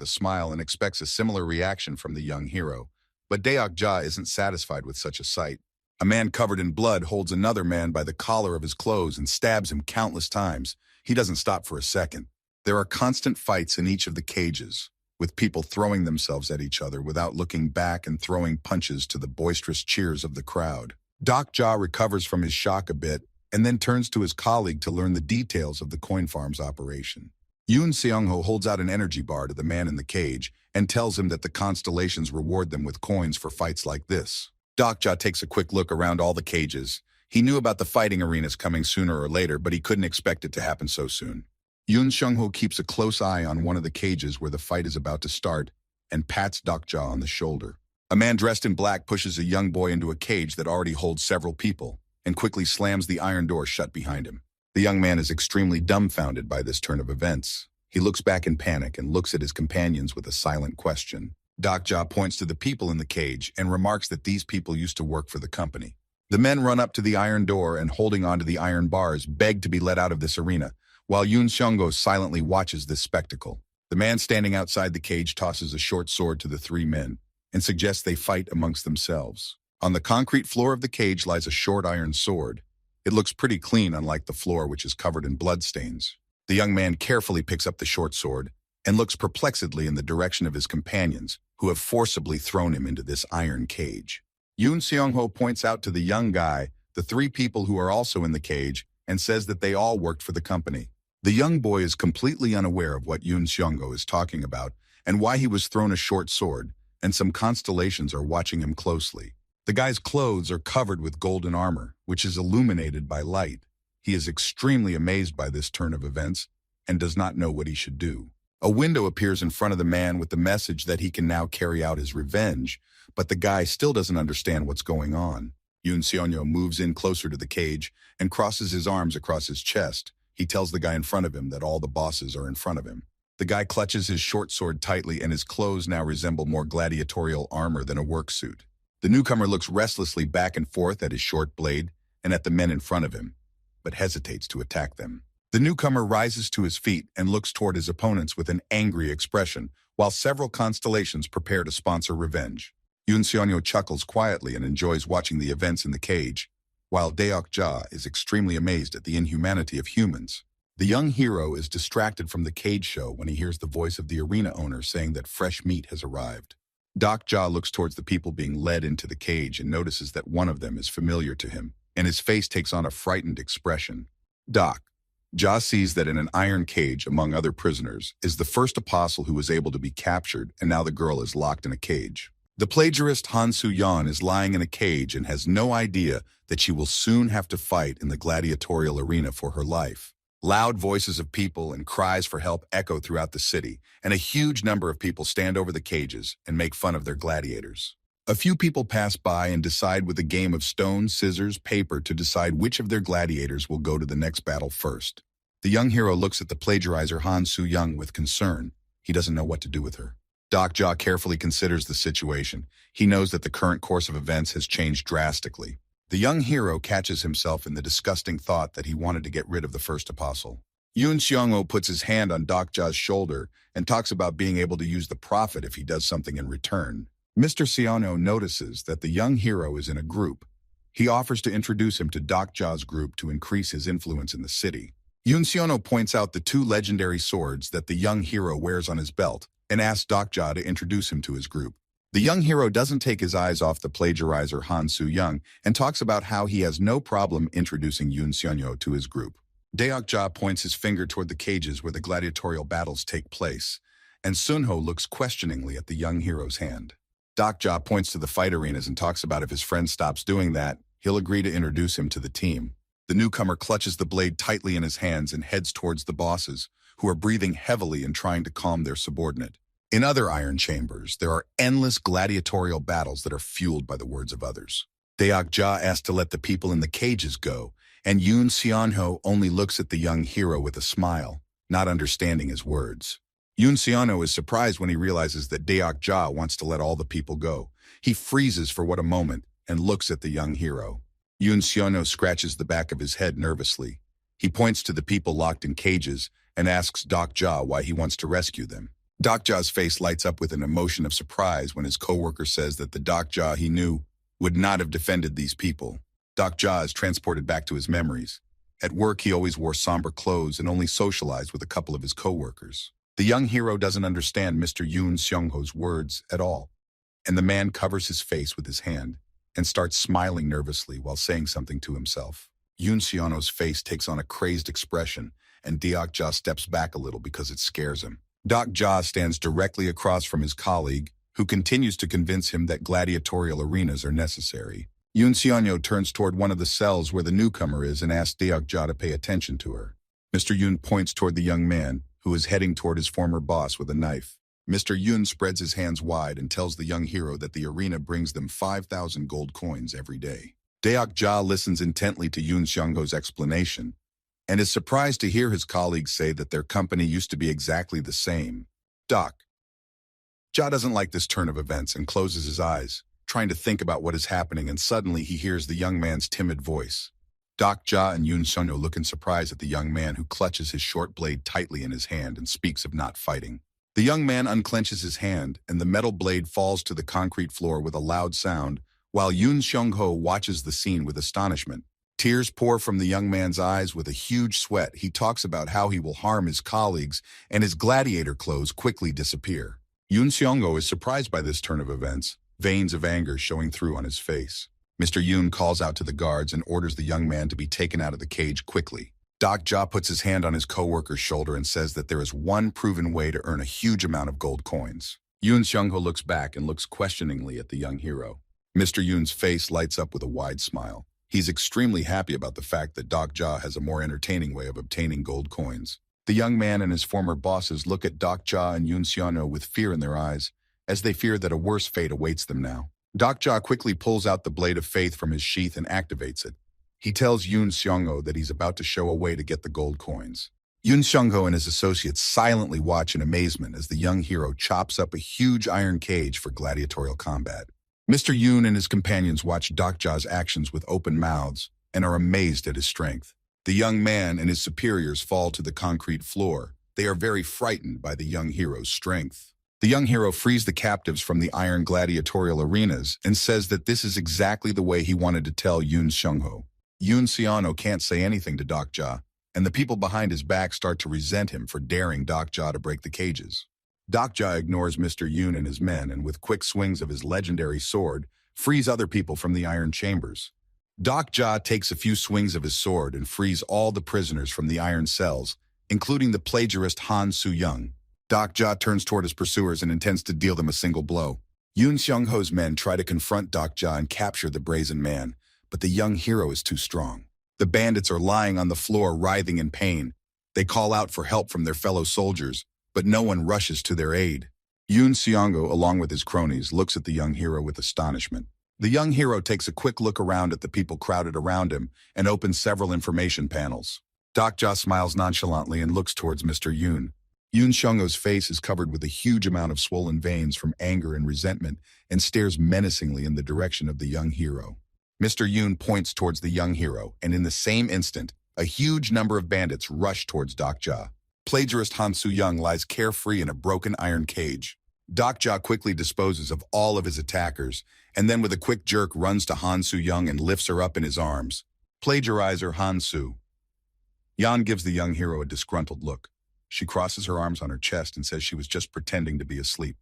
a smile and expects a similar reaction from the young hero. But Deok-ja isn't satisfied with such a sight. A man covered in blood holds another man by the collar of his clothes and stabs him countless times. He doesn't stop for a second. There are constant fights in each of the cages, with people throwing themselves at each other without looking back and throwing punches to the boisterous cheers of the crowd. Deok-ja recovers from his shock a bit and then turns to his colleague to learn the details of the coin farm's operation. Yoon Seong-ho holds out an energy bar to the man in the cage and tells him that the constellations reward them with coins for fights like this. Deok-ja takes a quick look around all the cages. He knew about the fighting arenas coming sooner or later, but he couldn't expect it to happen so soon. Yoon Seong-ho keeps a close eye on one of the cages where the fight is about to start and pats Deok-ja on the shoulder. A man dressed in black pushes a young boy into a cage that already holds several people and quickly slams the iron door shut behind him. The young man is extremely dumbfounded by this turn of events. He looks back in panic and looks at his companions with a silent question. Deok-ja points to the people in the cage and remarks that these people used to work for the company. The men run up to the iron door and, holding onto the iron bars, beg to be let out of this arena, while Yoon Seong-ho silently watches this spectacle. The man standing outside the cage tosses a short sword to the three men and suggests they fight amongst themselves. On the concrete floor of the cage lies a short iron sword. It looks pretty clean, unlike the floor, which is covered in bloodstains. The young man carefully picks up the short sword and looks perplexedly in the direction of his companions, who have forcibly thrown him into this iron cage. Yoon Seong-ho points out to the young guy the three people who are also in the cage and says that they all worked for the company. The young boy is completely unaware of what Yoon Seong-ho is talking about and why he was thrown a short sword, and some constellations are watching him closely. The guy's clothes are covered with golden armor, which is illuminated by light. He is extremely amazed by this turn of events and does not know what he should do. A window appears in front of the man with the message that he can now carry out his revenge, but the guy still doesn't understand what's going on. Yoon Seonyo moves in closer to the cage and crosses his arms across his chest. He tells the guy in front of him that all the bosses are in front of him. The guy clutches his short sword tightly, and his clothes now resemble more gladiatorial armor than a work suit. The newcomer looks restlessly back and forth at his short blade and at the men in front of him, but hesitates to attack them. The newcomer rises to his feet and looks toward his opponents with an angry expression, while several constellations prepare to sponsor revenge. Yoon Seonyo chuckles quietly and enjoys watching the events in the cage, while Deok-ja is extremely amazed at the inhumanity of humans. The young hero is distracted from the cage show when he hears the voice of the arena owner saying that fresh meat has arrived. Deok-ja looks towards the people being led into the cage and notices that one of them is familiar to him, and his face takes on a frightened expression. Deok-ja sees that in an iron cage, among other prisoners, is the first apostle who was able to be captured, and now the girl is locked in a cage. The plagiarist Han Soo-yeon is lying in a cage and has no idea that she will soon have to fight in the gladiatorial arena for her life. Loud voices of people and cries for help echo throughout the city, and a huge number of people stand over the cages and make fun of their gladiators. A few people pass by and decide with a game of stone, scissors, paper to decide which of their gladiators will go to the next battle first. The young hero looks at the plagiarizer Han Soo-yeon with concern. He doesn't know what to do with her. Deok-ja carefully considers the situation. He knows that the current course of events has changed drastically. The young hero catches himself in the disgusting thought that he wanted to get rid of the first apostle. Yoon Seong-ho puts his hand on Deok-ja's shoulder and talks about being able to use the prophet if he does something in return. Mr. Seono notices that the young hero is in a group. He offers to introduce him to Deok-ja's group to increase his influence in the city. Yoon Seono points out the two legendary swords that the young hero wears on his belt and asks Deok-ja to introduce him to his group. The young hero doesn't take his eyes off the plagiarizer Han Soo-young and talks about how he has no problem introducing Yoon Seon-ho to his group. Deok-ja points his finger toward the cages where the gladiatorial battles take place, and Sun-ho looks questioningly at the young hero's hand. Deok-ja points to the fight arenas and talks about if his friend stops doing that, he'll agree to introduce him to the team. The newcomer clutches the blade tightly in his hands and heads towards the bosses, who are breathing heavily and trying to calm their subordinate. In other iron chambers, there are endless gladiatorial battles that are fueled by the words of others. Deok-ja asks to let the people in the cages go, and Yoon Seon-ho only looks at the young hero with a smile, not understanding his words. Yoon Seon-ho is surprised when he realizes that Deok-ja wants to let all the people go. He freezes for what a moment and looks at the young hero. Yoon Seon-ho scratches the back of his head nervously. He points to the people locked in cages and asks Deok-ja why he wants to rescue them. Deok-ja's face lights up with an emotion of surprise when his coworker says that the Deok-ja he knew would not have defended these people. Deok-ja is transported back to his memories. At work, he always wore somber clothes and only socialized with a couple of his coworkers. The young hero doesn't understand Mr. Yoon Seong-ho's words at all, and the man covers his face with his hand and starts smiling nervously while saying something to himself. Yoon Seon-ho's face takes on a crazed expression, and Deok-ja steps back a little because it scares him. Deok-ja stands directly across from his colleague, who continues to convince him that gladiatorial arenas are necessary. Yoon Seon-ho turns toward one of the cells where the newcomer is and asks Deok-ja to pay attention to her. Mr. Yoon points toward the young man, who is heading toward his former boss with a knife. Mr. Yoon spreads his hands wide and tells the young hero that the arena brings them 5,000 gold coins every day. Deok-ja listens intently to Yoon Seong-ho's explanation, and is surprised to hear his colleagues say that their company used to be exactly the same. Deok-ja doesn't like this turn of events and closes his eyes, trying to think about what is happening, and suddenly he hears the young man's timid voice. Deok-ja and Yoon Seon-ho look in surprise at the young man, who clutches his short blade tightly in his hand and speaks of not fighting. The young man unclenches his hand, and the metal blade falls to the concrete floor with a loud sound, while Yoon Seong-ho watches the scene with astonishment. Tears pour from the young man's eyes. With a huge sweat, he talks about how he will harm his colleagues, and his gladiator clothes quickly disappear. Yoon Seong-ho is surprised by this turn of events, veins of anger showing through on his face. Mr. Yoon calls out to the guards and orders the young man to be taken out of the cage quickly. Deok-ja puts his hand on his co-worker's shoulder and says that there is one proven way to earn a huge amount of gold coins. Yoon Seong-ho looks back and looks questioningly at the young hero. Mr. Yoon's face lights up with a wide smile. He's extremely happy about the fact that Deok-ja has a more entertaining way of obtaining gold coins. The young man and his former bosses look at Deok-ja and Yoon Seon-ho with fear in their eyes, as they fear that a worse fate awaits them now. Deok-ja quickly pulls out the Blade of Faith from his sheath and activates it. He tells Yoon Seong-ho that he's about to show a way to get the gold coins. Yoon Seong-ho and his associates silently watch in amazement as the young hero chops up a huge iron cage for gladiatorial combat. Mr. Yoon and his companions watch Deok-ja's actions with open mouths and are amazed at his strength. The young man and his superiors fall to the concrete floor. They are very frightened by the young hero's strength. The young hero frees the captives from the iron gladiatorial arenas and says that this is exactly the way he wanted to tell Yoon Seong-ho. Yoon Seon-ho can't say anything to Deok-ja, and the people behind his back start to resent him for daring Deok-ja to break the cages. Deok-ja ignores Mr. Yoon and his men, and with quick swings of his legendary sword, frees other people from the iron chambers. Deok-ja takes a few swings of his sword and frees all the prisoners from the iron cells, including the plagiarist Han Soo-young. Deok-ja turns toward his pursuers and intends to deal them a single blow. Yoon Seong-ho's men try to confront Deok-ja and capture the brazen man, but the young hero is too strong. The bandits are lying on the floor, writhing in pain. They call out for help from their fellow soldiers, but no one rushes to their aid. Yoon Seong-ho, along with his cronies, looks at the young hero with astonishment. The young hero takes a quick look around at the people crowded around him and opens several information panels. Deok-ja smiles nonchalantly and looks towards Mr. Yoon. Yoon Seong-ho's face is covered with a huge amount of swollen veins from anger and resentment and stares menacingly in the direction of the young hero. Mr. Yoon points towards the young hero, and in the same instant, a huge number of bandits rush towards Deok-ja. Plagiarist Han Soo-young lies carefree in a broken iron cage. Deok-ja quickly disposes of all of his attackers, and then with a quick jerk runs to Han Soo-young and lifts her up in his arms. Plagiarizer Han Soo-young gives the young hero a disgruntled look. She crosses her arms on her chest and says she was just pretending to be asleep.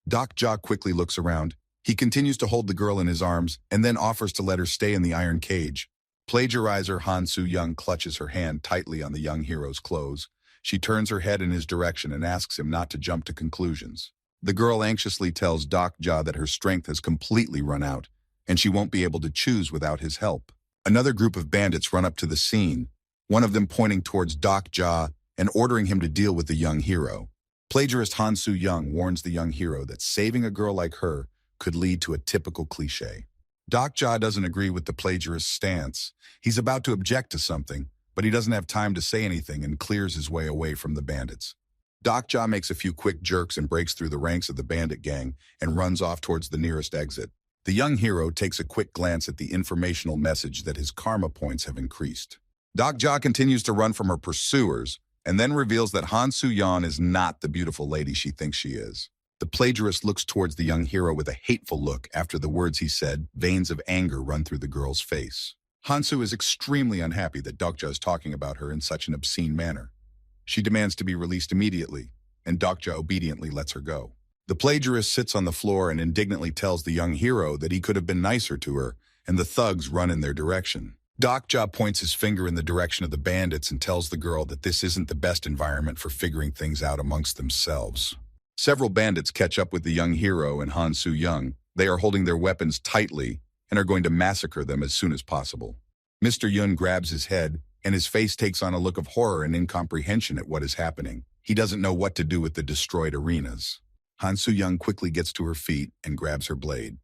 Deok-ja quickly looks around He continues to hold the girl in his arms and then offers to let her stay in the iron cage. Plagiarizer Han Soo-young clutches her hand tightly on the young hero's clothes. She turns her head in his direction and asks him not to jump to conclusions. The girl anxiously tells Dokja that her strength has completely run out, and she won't be able to choose without his help. Another group of bandits run up to the scene, one of them pointing towards Dokja and ordering him to deal with the young hero. Plagiarist Han Soo-young warns the young hero that saving a girl like her could lead to a typical cliché. Dokja doesn't agree with the plagiarist's stance. He's about to object to something, but he doesn't have time to say anything and clears his way away from the bandits. Dokja makes a few quick jerks and breaks through the ranks of the bandit gang and runs off towards the nearest exit. The young hero takes a quick glance at the informational message that his karma points have increased. Dokja continues to run from her pursuers and then reveals that Han Soo-yeon is not the beautiful lady she thinks she is. The plagiarist looks towards the young hero with a hateful look after the words he said. Veins of anger run through the girl's face. Hansu is extremely unhappy that Dokja is talking about her in such an obscene manner. She demands to be released immediately, and Dokja obediently lets her go. The plagiarist sits on the floor and indignantly tells the young hero that he could have been nicer to her, and the thugs run in their direction. Dokja points his finger in the direction of the bandits and tells the girl that this isn't the best environment for figuring things out amongst themselves. Several bandits catch up with the young hero and Han Soo-young. They are holding their weapons tightly and are going to massacre them as soon as possible. Mr. Yun grabs his head, and his face takes on a look of horror and incomprehension at what is happening. He doesn't know what to do with the destroyed arenas. Han Soo-young quickly gets to her feet and grabs her blade.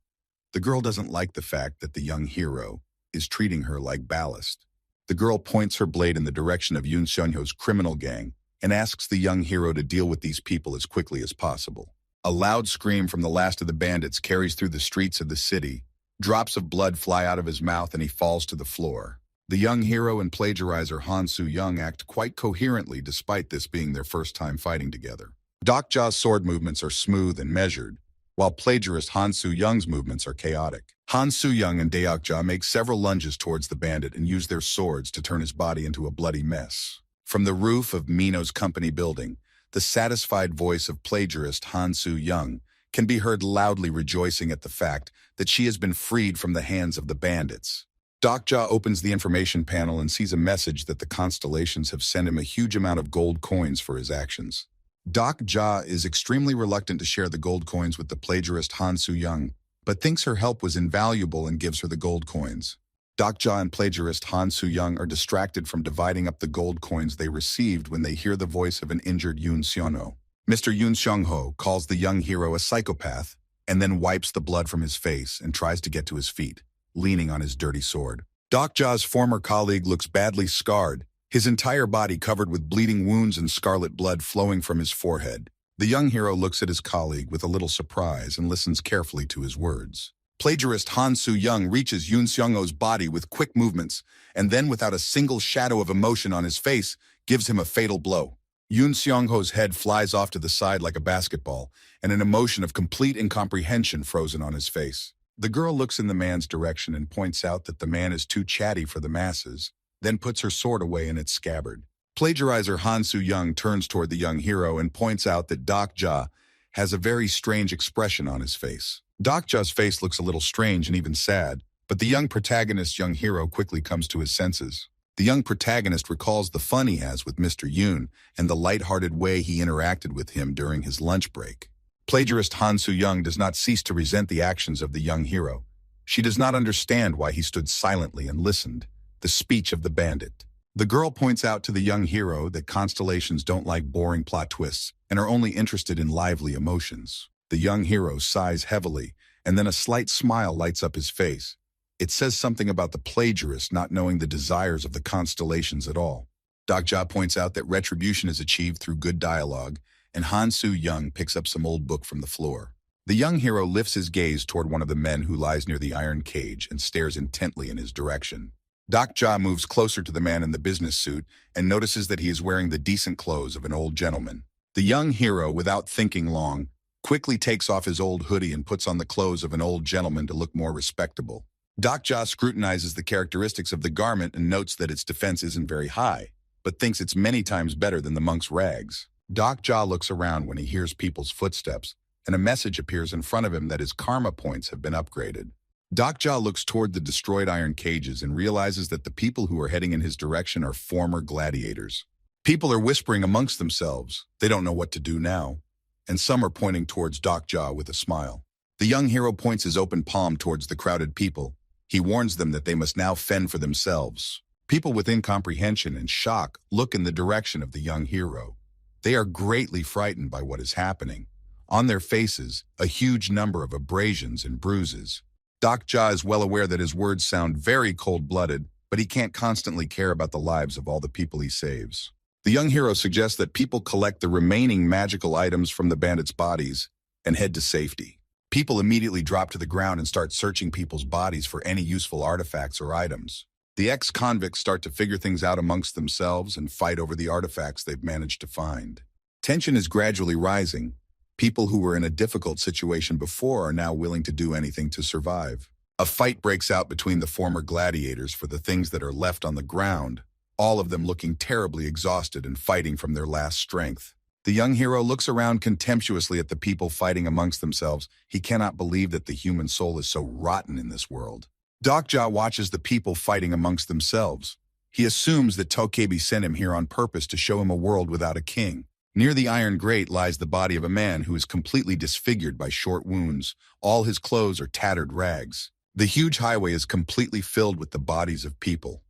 The girl doesn't like the fact that the young hero is treating her like ballast. The girl points her blade in the direction of Yoon Seon-ho's criminal gang and asks the young hero to deal with these people as quickly as possible. A loud scream from the last of the bandits carries through the streets of the city. Drops of blood fly out of his mouth and he falls to the floor. The young hero and plagiarizer Han Soo-young act quite coherently despite this being their first time fighting together. Dokja's sword movements are smooth and measured, while plagiarist Han Soo-young's movements are chaotic. Han Soo-young and Dokja make several lunges towards the bandit and use their swords to turn his body into a bloody mess. From the roof of Mino's company building, the satisfied voice of plagiarist Han Soo-young can be heard loudly rejoicing at the fact that she has been freed from the hands of the bandits. Dokja opens the information panel and sees a message that the constellations have sent him a huge amount of gold coins for his actions. Dokja is extremely reluctant to share the gold coins with the plagiarist Han Soo-young, but thinks her help was invaluable and gives her the gold coins. Dokja and plagiarist Han Soo-young are distracted from dividing up the gold coins they received when they hear the voice of an injured Yoon Seon-ho. Mr. Yoon Seon-ho calls the young hero a psychopath and then wipes the blood from his face and tries to get to his feet, leaning on his dirty sword. Dokja's former colleague looks badly scarred, his entire body covered with bleeding wounds and scarlet blood flowing from his forehead. The young hero looks at his colleague with a little surprise and listens carefully to his words. Plagiarist Han Soo-young reaches Yoon Seon-ho's body with quick movements and then, without a single shadow of emotion on his face, gives him a fatal blow. Yoon Seon-ho's head flies off to the side like a basketball, and an emotion of complete incomprehension frozen on his face. The girl looks in the man's direction and points out that the man is too chatty for the masses, then puts her sword away in its scabbard. Plagiarizer Han Soo-young turns toward the young hero and points out that Dokja has a very strange expression on his face. Dokja's face looks a little strange and even sad, but the young hero quickly comes to his senses. The young protagonist recalls the fun he has with Mr. Yoon and the light-hearted way he interacted with him during his lunch break. Plagiarist Han Soo-young does not cease to resent the actions of the young hero. She does not understand why he stood silently and listened. The speech of the bandit. The girl points out to the young hero that constellations don't like boring plot twists and are only interested in lively emotions. The young hero sighs heavily, and then a slight smile lights up his face. It says something about the plagiarist not knowing the desires of the constellations at all. Dokja points out that retribution is achieved through good dialogue, and Han Soo-young picks up some old book from the floor. The young hero lifts his gaze toward one of the men who lies near the iron cage and stares intently in his direction. Dokja moves closer to the man in the business suit and notices that he is wearing the decent clothes of an old gentleman. The young hero, without thinking long, quickly takes off his old hoodie and puts on the clothes of an old gentleman to look more respectable. Dokja scrutinizes the characteristics of the garment and notes that its defense isn't very high, but thinks it's many times better than the monk's rags. Dokja looks around when he hears people's footsteps, and a message appears in front of him that his karma points have been upgraded. Dokja looks toward the destroyed iron cages and realizes that the people who are heading in his direction are former gladiators. People are whispering amongst themselves. They don't know what to do now, and some are pointing towards Dokja with a smile. The young hero points his open palm towards the crowded people. He warns them that they must now fend for themselves. People with incomprehension and shock look in the direction of the young hero. They are greatly frightened by what is happening. On their faces, a huge number of abrasions and bruises. Dokja is well aware that his words sound very cold-blooded, but he can't constantly care about the lives of all the people he saves. The young hero suggests that people collect the remaining magical items from the bandits' bodies and head to safety. People immediately drop to the ground and start searching people's bodies for any useful artifacts or items. The ex-convicts start to figure things out amongst themselves and fight over the artifacts they've managed to find. Tension is gradually rising. People who were in a difficult situation before are now willing to do anything to survive. A fight breaks out between the former gladiators for the things that are left on the ground, all of them looking terribly exhausted and fighting from their last strength. The young hero looks around contemptuously at the people fighting amongst themselves. He cannot believe that the human soul is so rotten in this world. Dokja watches the people fighting amongst themselves. He assumes that Tokebi sent him here on purpose to show him a world without a king. Near the iron grate lies the body of a man who is completely disfigured by short wounds. All his clothes are tattered rags. The huge highway is completely filled with the bodies of people,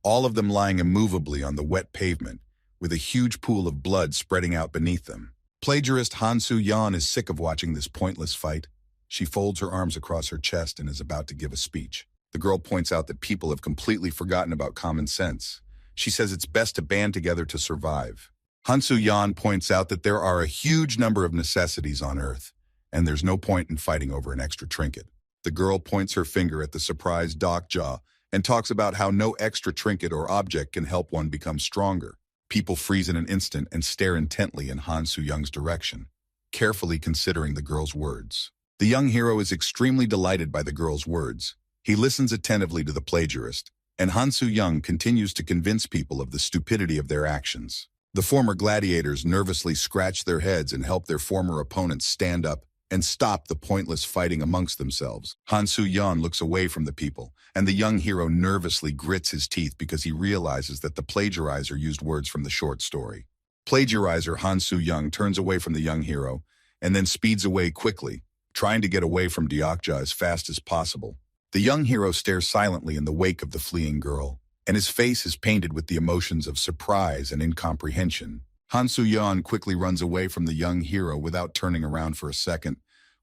all of them lying immovably on the wet pavement, with a huge pool of blood spreading out beneath them. Plagiarist Hansu Yan is sick of watching this pointless fight. She folds her arms across her chest and is about to give a speech. The girl points out that people have completely forgotten about common sense. She says it's best to band together to survive. Hansu Yan points out that there are a huge number of necessities on Earth, and there's no point in fighting over an extra trinket. The girl points her finger at the surprised Dokja and talks about how no extra trinket or object can help one become stronger. People freeze in an instant and stare intently in Hansu Yan's direction, carefully considering the girl's words. The young hero is extremely delighted by the girl's words. He listens attentively to the plagiarist, and Hansu Yang continues to convince people of the stupidity of their actions. The former gladiators nervously scratch their heads and help their former opponents stand up and stop the pointless fighting amongst themselves. Hansu Yan looks away from the people, and the young hero nervously grits his teeth because he realizes that the plagiarizer used words from the short story. Plagiarizer Hansu Yang turns away from the young hero and then speeds away quickly, trying to get away from Dokja as fast as possible. The young hero stares silently in the wake of the fleeing girl, and his face is painted with the emotions of surprise and incomprehension. Hansu Yan quickly runs away from the young hero without turning around for a second,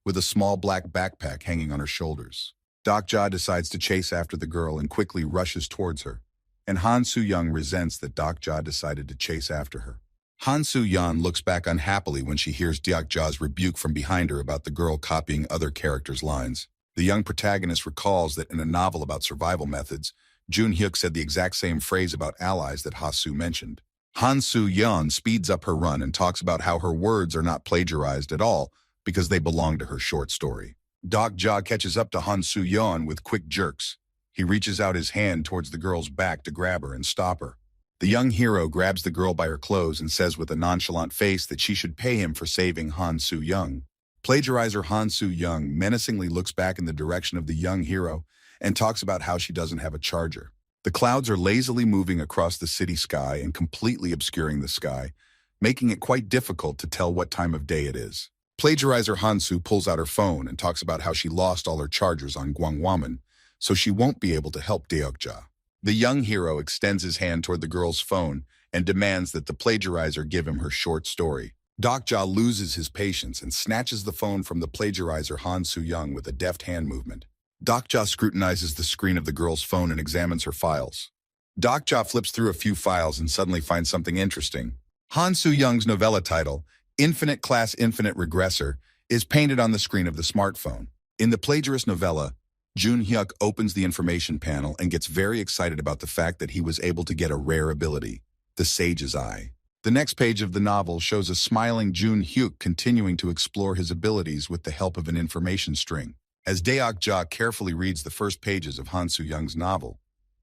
with a small black backpack hanging on her shoulders. Dokja decides to chase after the girl and quickly rushes towards her, and Hansu Yang resents that Dokja decided to chase after her. Hansu Yan looks back unhappily when she hears Dokja's rebuke from behind her about the girl copying other characters' lines. The young protagonist recalls that in a novel about survival methods, Jun Hyuk said the exact same phrase about allies that Hasu mentioned. Hansu Yan speeds up her run and talks about how her words are not plagiarized at all because they belong to her short story. Dokja catches up to Hansu Yan with quick jerks. He reaches out his hand towards the girl's back to grab her and stop her. The young hero grabs the girl by her clothes and says with a nonchalant face that she should pay him for saving Hansu Yang. Plagiarizer Hansu Yang menacingly looks back in the direction of the young hero and talks about how she doesn't have a charger. The clouds are lazily moving across the city sky and completely obscuring the sky, making it quite difficult to tell what time of day it is. Plagiarizer Hansu pulls out her phone and talks about how she lost all her chargers on Gwangwaman, so she won't be able to help Dokja. The young hero extends his hand toward the girl's phone and demands that the plagiarizer give him her short story. Dokja loses his patience and snatches the phone from the plagiarizer Hansu Yang with a deft hand movement. Dokja scrutinizes the screen of the girl's phone and examines her files. Dokja flips through a few files and suddenly finds something interesting. Hansu Young's novella title, Infinite Class Infinite Regressor, is painted on the screen of the smartphone. In the plagiarist novella, Jun Hyuk opens the information panel and gets very excited about the fact that he was able to get a rare ability, the Sage's Eye. The next page of the novel shows a smiling Jun Hyuk continuing to explore his abilities with the help of an information string. As Dokja carefully reads the first pages of Hansu Young's novel,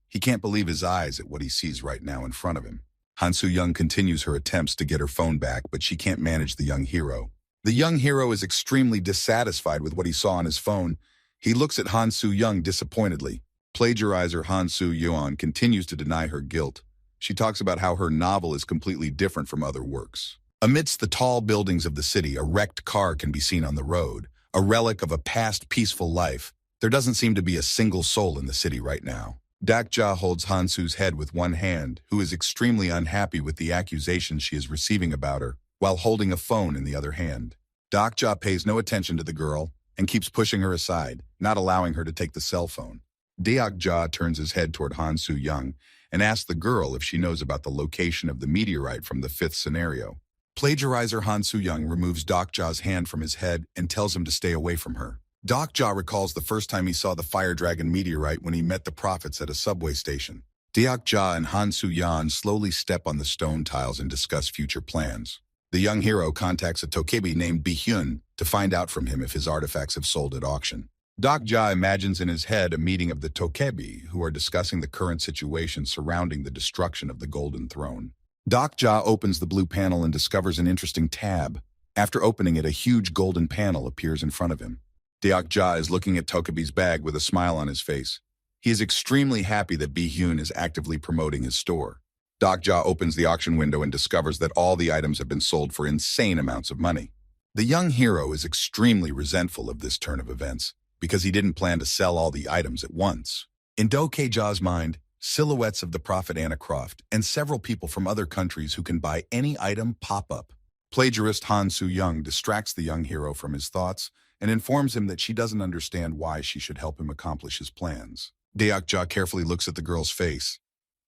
he can't believe his eyes at what he sees right now in front of him. Hansu Young continues her attempts to get her phone back, but she can't manage the young hero. The young hero is extremely dissatisfied with what he saw on his phone. He looks at Han Soo-young disappointedly. Plagiarizer Han Soo-yeon continues to deny her guilt. She talks about how her novel is completely different from other works. Amidst the tall buildings of the city, a wrecked car can be seen on the road, a relic of a past peaceful life. There doesn't seem to be a single soul in the city right now. Dak-ja holds Han Soo's head with one hand, who is extremely unhappy with the accusations she is receiving about her, while holding a phone in the other hand. Dak-ja pays no attention to the girl and keeps pushing her aside, not allowing her to take the cell phone. Dak-ja turns his head toward Han Soo-young and asks the girl if she knows about the location of the meteorite from the fifth scenario. Plagiarizer Han Soo-young removes Dak-ja's hand from his head and tells him to stay away from her. Dak-ja recalls the first time he saw the Fire Dragon meteorite when he met the prophets at a subway station. Dak-ja and Han Soo-yeon slowly step on the stone tiles and discuss future plans. The young hero contacts a tokebi named Bi-hyun to find out from him if his artifacts have sold at auction. Dak-ja imagines in his head a meeting of the tokebi who are discussing the current situation surrounding the destruction of the Golden Throne. Dak-ja opens the blue panel and discovers an interesting tab. After opening it, a huge golden panel appears in front of him. Dak-ja is looking at Tokebi's bag with a smile on his face. He is extremely happy that Bi-hyun is actively promoting his store. Dak-ja opens the auction window and discovers that all the items have been sold for insane amounts of money. The young hero is extremely resentful of this turn of events because he didn't plan to sell all the items at once. In Dak-ja's mind, silhouettes of the prophet Anna Croft and several people from other countries who can buy any item pop up. Plagiarist Han Soo-young distracts the young hero from his thoughts and informs him that she doesn't understand why she should help him accomplish his plans. Dak-ja carefully looks at the girl's face.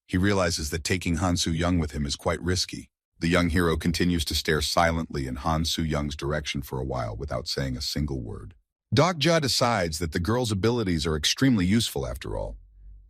He realizes that taking Han Soo-young with him is quite risky. The young hero continues to stare silently in Han Soo-young's direction for a while without saying a single word. Dak-ja decides that the girl's abilities are extremely useful after all,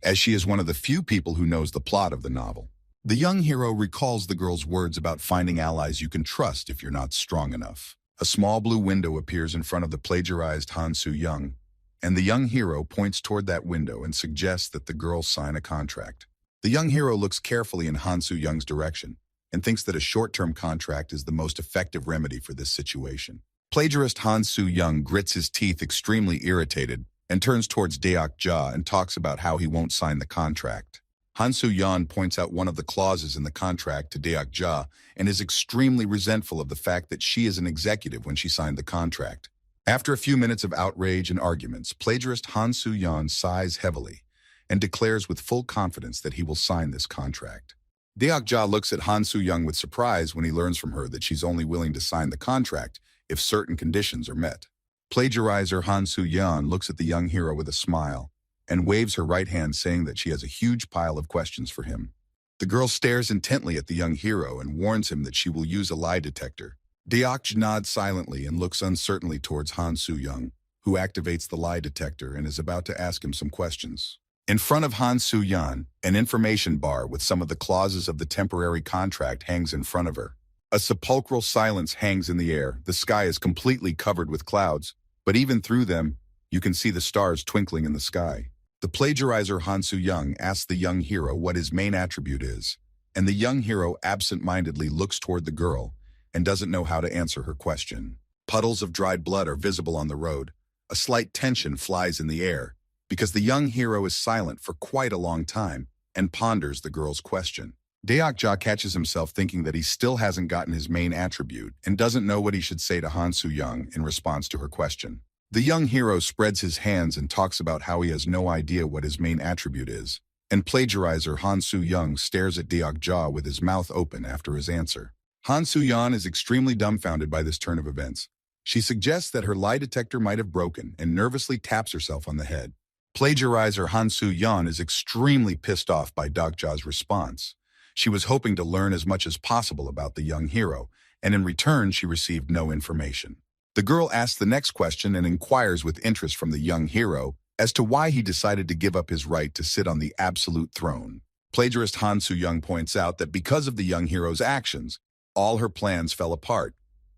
as she is one of the few people who knows the plot of the novel. The young hero recalls the girl's words about finding allies you can trust if you're not strong enough. A small blue window appears in front of the plagiarized Han Soo-young, and the young hero points toward that window and suggests that the girl sign a contract. The young hero looks carefully in Han Soo-young's direction and thinks that a short-term contract is the most effective remedy for this situation. Plagiarist Han Soo-young grits his teeth, extremely irritated, and turns towards Dak-ja and talks about how he won't sign the contract. Han Soo-yeon points out one of the clauses in the contract to Dak-ja and is extremely resentful of the fact that she is an executive when she signed the contract. After a few minutes of outrage and arguments, plagiarist Han Soo-yeon sighs heavily and declares with full confidence that he will sign this contract. Dak-ja looks at Han Soo-young with surprise when he learns from her that she's only willing to sign the contract if certain conditions are met. Plagiarizer Han Soo-yeon looks at the young hero with a smile and waves her right hand, saying that she has a huge pile of questions for him. The girl stares intently at the young hero and warns him that she will use a lie detector. Dak-ja nods silently and looks uncertainly towards Han Soo-young, who activates the lie detector and is about to ask him some questions. In front of Han Soo-yeon, an information bar with some of the clauses of the temporary contract hangs in front of her. A sepulchral silence hangs in the air. The sky is completely covered with clouds, but even through them, you can see the stars twinkling in the sky. The plagiarizer Han Soo-young asks the young hero what his main attribute is, and the young hero absent-mindedly looks toward the girl and doesn't know how to answer her question. Puddles of dried blood are visible on the road. A slight tension flies in the air because the young hero is silent for quite a long time and ponders the girl's question. Dak-ja catches himself thinking that he still hasn't gotten his main attribute and doesn't know what he should say to Han Soo-young in response to her question. The young hero spreads his hands and talks about how he has no idea what his main attribute is, and plagiarizer Han Soo-young stares at Dak-ja with his mouth open after his answer. Han Soo-yeon is extremely dumbfounded by this turn of events. She suggests that her lie detector might have broken and nervously taps herself on the head. Plagiarizer Han Soo-yeon is extremely pissed off by Dak-ja's response. She was hoping to learn as much as possible about the young hero, and in return she received no information. The girl asks the next question and inquires with interest from the young hero as to why he decided to give up his right to sit on the absolute throne. Plagiarist Han Soo-young points out that because of the young hero's actions, all her plans fell apart,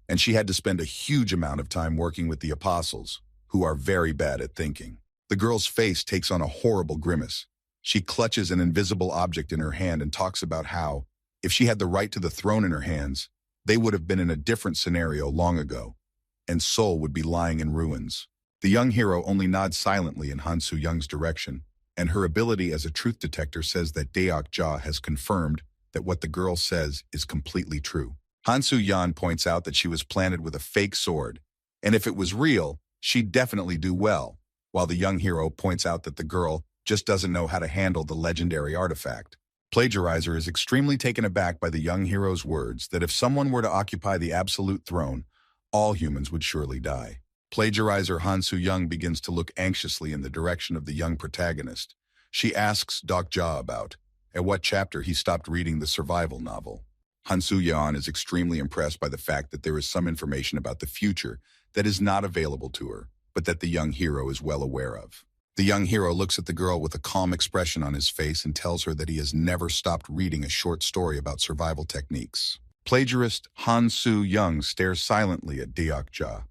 and she had to spend a huge amount of time working with the apostles, who are very bad at thinking. The girl's face takes on a horrible grimace. She clutches an invisible object in her hand and talks about how, if she had the right to the throne in her hands, they would have been in a different scenario long ago. and Seoul would be lying in ruins. The young hero only nods silently in Han Soo-young's direction, and her ability as a truth detector says that Deok-ja has confirmed that what the girl says is completely true. Han Soo-yeon points out that she was planted with a fake sword, and if it was real, she'd definitely do well, while the young hero points out that the girl just doesn't know how to handle the legendary artifact. Plagiarizer is extremely taken aback by the young hero's words that if someone were to occupy the absolute throne, all humans would surely die. Plagiarizer Han Soo-young begins to look anxiously in the direction of the young protagonist. She asks Deok-ja about at what chapter he stopped reading the survival novel. Han Soo-yeon is extremely impressed by the fact that there is some information about the future that is not available to her, but that the young hero is well aware of. The young hero looks at the girl with a calm expression on his face and tells her that he has never stopped reading a short story about survival techniques. Plagiarist Han Soo-young stares silently at Deok-ja.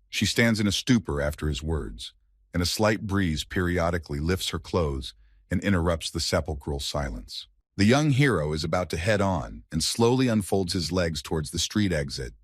She stands in a stupor after his words, and a slight breeze periodically lifts her clothes and interrupts the sepulchral silence. The young hero is about to head on and slowly unfolds his legs towards the street exit,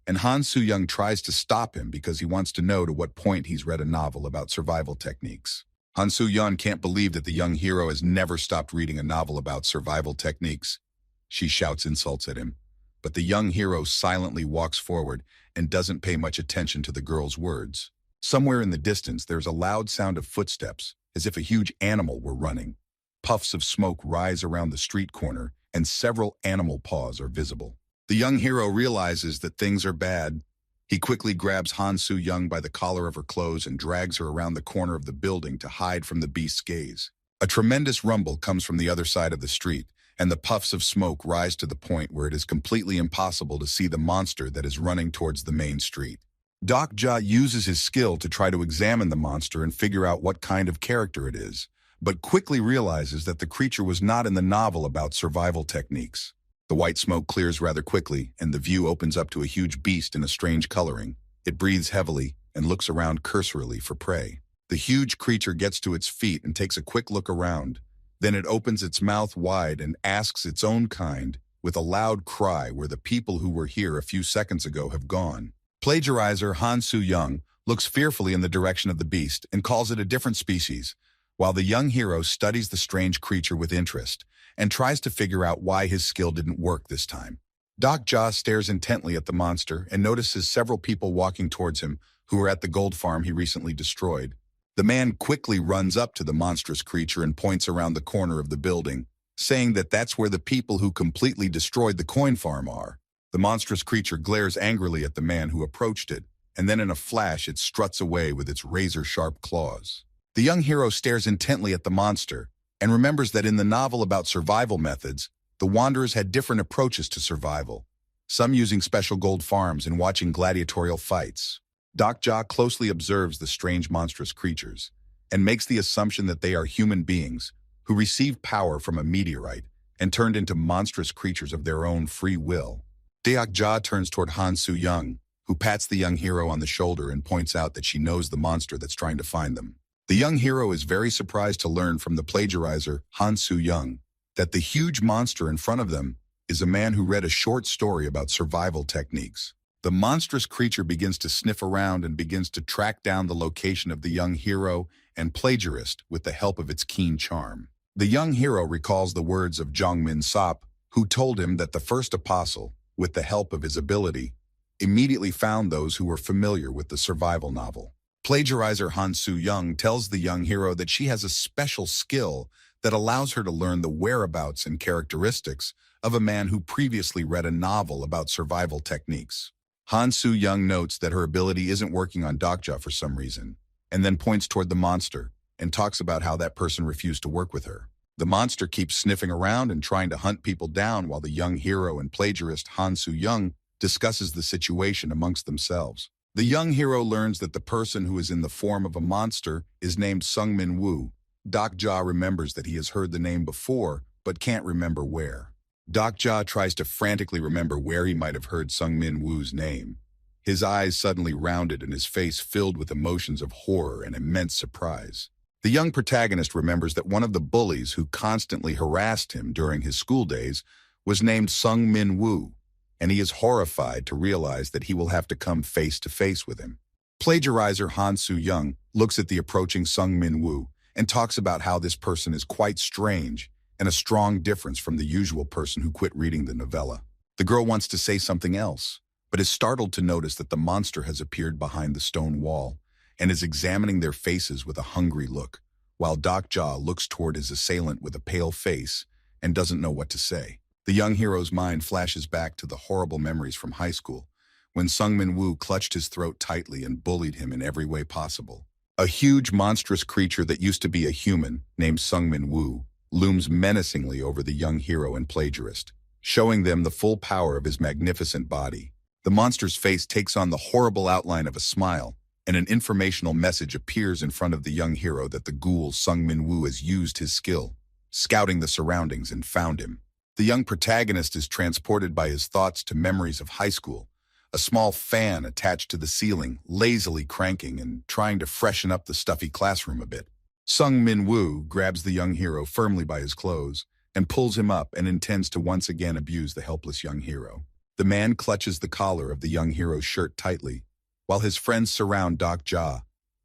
and Han Soo-young tries to stop him because he wants to know to what point he's read a novel about survival techniques. Han Soo-yeon can't believe that the young hero has never stopped reading a novel about survival techniques. She shouts insults at him, but the young hero silently walks forward and doesn't pay much attention to the girl's words. Somewhere in the distance, there's a loud sound of footsteps, as if a huge animal were running. Puffs of smoke rise around the street corner, and several animal paws are visible. The young hero realizes that things are bad. He quickly grabs Han Soo-young by the collar of her clothes and drags her around the corner of the building to hide from the beast's gaze. A tremendous rumble comes from the other side of the street, and the puffs of smoke rise to the point where it is completely impossible to see the monster that is running towards the main street. Deok-ja uses his skill to try to examine the monster and figure out what kind of character it is, but quickly realizes that the creature was not in the novel about survival techniques. The white smoke clears rather quickly, and the view opens up to a huge beast in a strange coloring. It breathes heavily and looks around cursorily for prey. The huge creature gets to its feet and takes a quick look around. Then it opens its mouth wide and asks its own kind, with a loud cry, where the people who were here a few seconds ago have gone. Plagiarizer Han Soo-young looks fearfully in the direction of the beast and calls it a different species, while the young hero studies the strange creature with interest and tries to figure out why his skill didn't work this time. Deok-ja stares intently at the monster and notices several people walking towards him who are at the gold farm he recently destroyed. The man quickly runs up to the monstrous creature and points around the corner of the building, saying that that's where the people who completely destroyed the coin farm are. The monstrous creature glares angrily at the man who approached it, and then in a flash it struts away with its razor-sharp claws. The young hero stares intently at the monster and remembers that in the novel about survival methods, the Wanderers had different approaches to survival, some using special gold farms and watching gladiatorial fights. Deok-ja closely observes the strange monstrous creatures and makes the assumption that they are human beings who received power from a meteorite and turned into monstrous creatures of their own free will. Deok-ja turns toward Han Soo-young, who pats the young hero on the shoulder and points out that she knows the monster that's trying to find them. The young hero is very surprised to learn from the plagiarizer, Han Soo-young, that the huge monster in front of them is a man who read a short story about survival techniques. The monstrous creature begins to sniff around and begins to track down the location of the young hero and plagiarist with the help of its keen charm. The young hero recalls the words of Jongmin Sop, who told him that the first apostle, with the help of his ability, immediately found those who were familiar with the survival novel. Plagiarizer Han Soo-young tells the young hero that she has a special skill that allows her to learn the whereabouts and characteristics of a man who previously read a novel about survival techniques. Han Soo-young notes that her ability isn't working on Deok-ja for some reason, and then points toward the monster and talks about how that person refused to work with her. The monster keeps sniffing around and trying to hunt people down while the young hero and plagiarist Han Soo-young discusses the situation amongst themselves. The young hero learns that the person who is in the form of a monster is named Sungmin Woo. Deok-ja remembers that he has heard the name before, but can't remember where. Deok-ja tries to frantically remember where he might have heard Sungmin Woo's name. His eyes suddenly rounded and his face filled with emotions of horror and immense surprise. The young protagonist remembers that one of the bullies who constantly harassed him during his school days was named Sungmin Woo. and he is horrified to realize that he will have to come face to face with him. Plagiarizer Han Soo-young looks at the approaching Sung Min-woo and talks about how this person is quite strange and a strong difference from the usual person who quit reading the novella. The girl wants to say something else, but is startled to notice that the monster has appeared behind the stone wall and is examining their faces with a hungry look, while Doc Ja looks toward his assailant with a pale face and doesn't know what to say. The young hero's mind flashes back to the horrible memories from high school, when Sung Min-woo clutched his throat tightly and bullied him in every way possible. A huge, monstrous creature that used to be a human, named Sung Min-woo, looms menacingly over the young hero and plagiarist, showing them the full power of his magnificent body. The monster's face takes on the horrible outline of a smile, and an informational message appears in front of the young hero that the ghoul Sung Min-woo has used his skill, scouting the surroundings, and found him. The young protagonist is transported by his thoughts to memories of high school, a small fan attached to the ceiling, lazily cranking and trying to freshen up the stuffy classroom a bit. Sung Min-woo grabs the young hero firmly by his clothes and pulls him up and intends to once again abuse the helpless young hero. The man clutches the collar of the young hero's shirt tightly, while his friends surround Doc Ja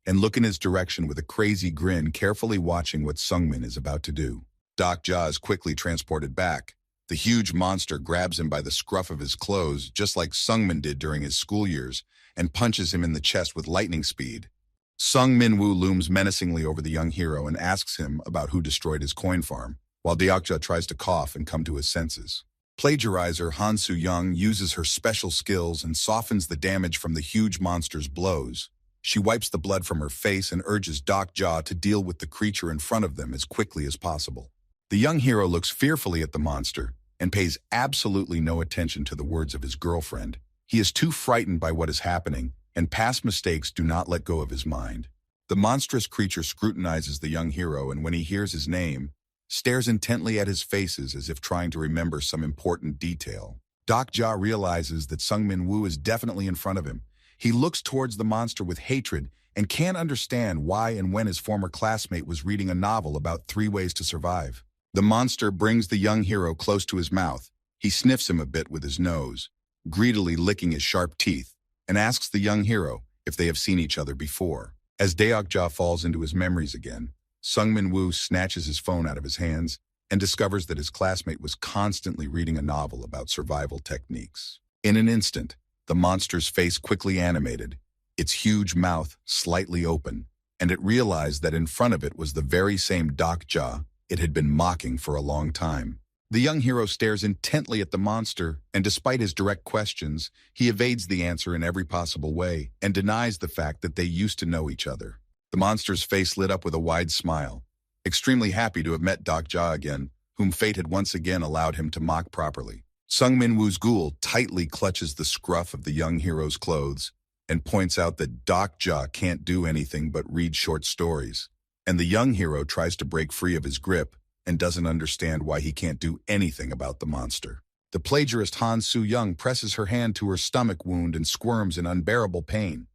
and look in his direction with a crazy grin, carefully watching what Sungmin is about to do. Doc Ja is quickly transported back. The huge monster grabs him by the scruff of his clothes, just like Sungmin did during his school years, and punches him in the chest with lightning speed. Sung Min-woo looms menacingly over the young hero and asks him about who destroyed his coin farm, while Deokja tries to cough and come to his senses. Plagiarizer Han Soo-young uses her special skills and softens the damage from the huge monster's blows. She wipes the blood from her face and urges Doc Ja to deal with the creature in front of them as quickly as possible. The young hero looks fearfully at the monster and pays absolutely no attention to the words of his girlfriend. He is too frightened by what is happening, and past mistakes do not let go of his mind. The monstrous creature scrutinizes the young hero, and when he hears his name, stares intently at his faces as if trying to remember some important detail. Doc Ja realizes that Sung Min-woo is definitely in front of him. He looks towards the monster with hatred and can't understand why and when his former classmate was reading a novel about 3 ways to survive. The monster brings the young hero close to his mouth. He sniffs him a bit with his nose, greedily licking his sharp teeth, and asks the young hero if they have seen each other before. As Deokja falls into his memories again, Sung Min-woo snatches his phone out of his hands and discovers that his classmate was constantly reading a novel about survival techniques. In an instant, the monster's face quickly animated, its huge mouth slightly open, and it realized that in front of it was the very same Doc Ja it had been mocking for a long time. The young hero stares intently at the monster, and despite his direct questions, he evades the answer in every possible way and denies the fact that they used to know each other. The monster's face lit up with a wide smile, extremely happy to have met Doc Ja again, whom fate had once again allowed him to mock properly. Sung Min-woo's ghoul tightly clutches the scruff of the young hero's clothes and points out that Doc Ja can't do anything but read short stories. And the young hero tries to break free of his grip and doesn't understand why he can't do anything about the monster. The plagiarist Han Soo-young presses her hand to her stomach wound and squirms in unbearable pain.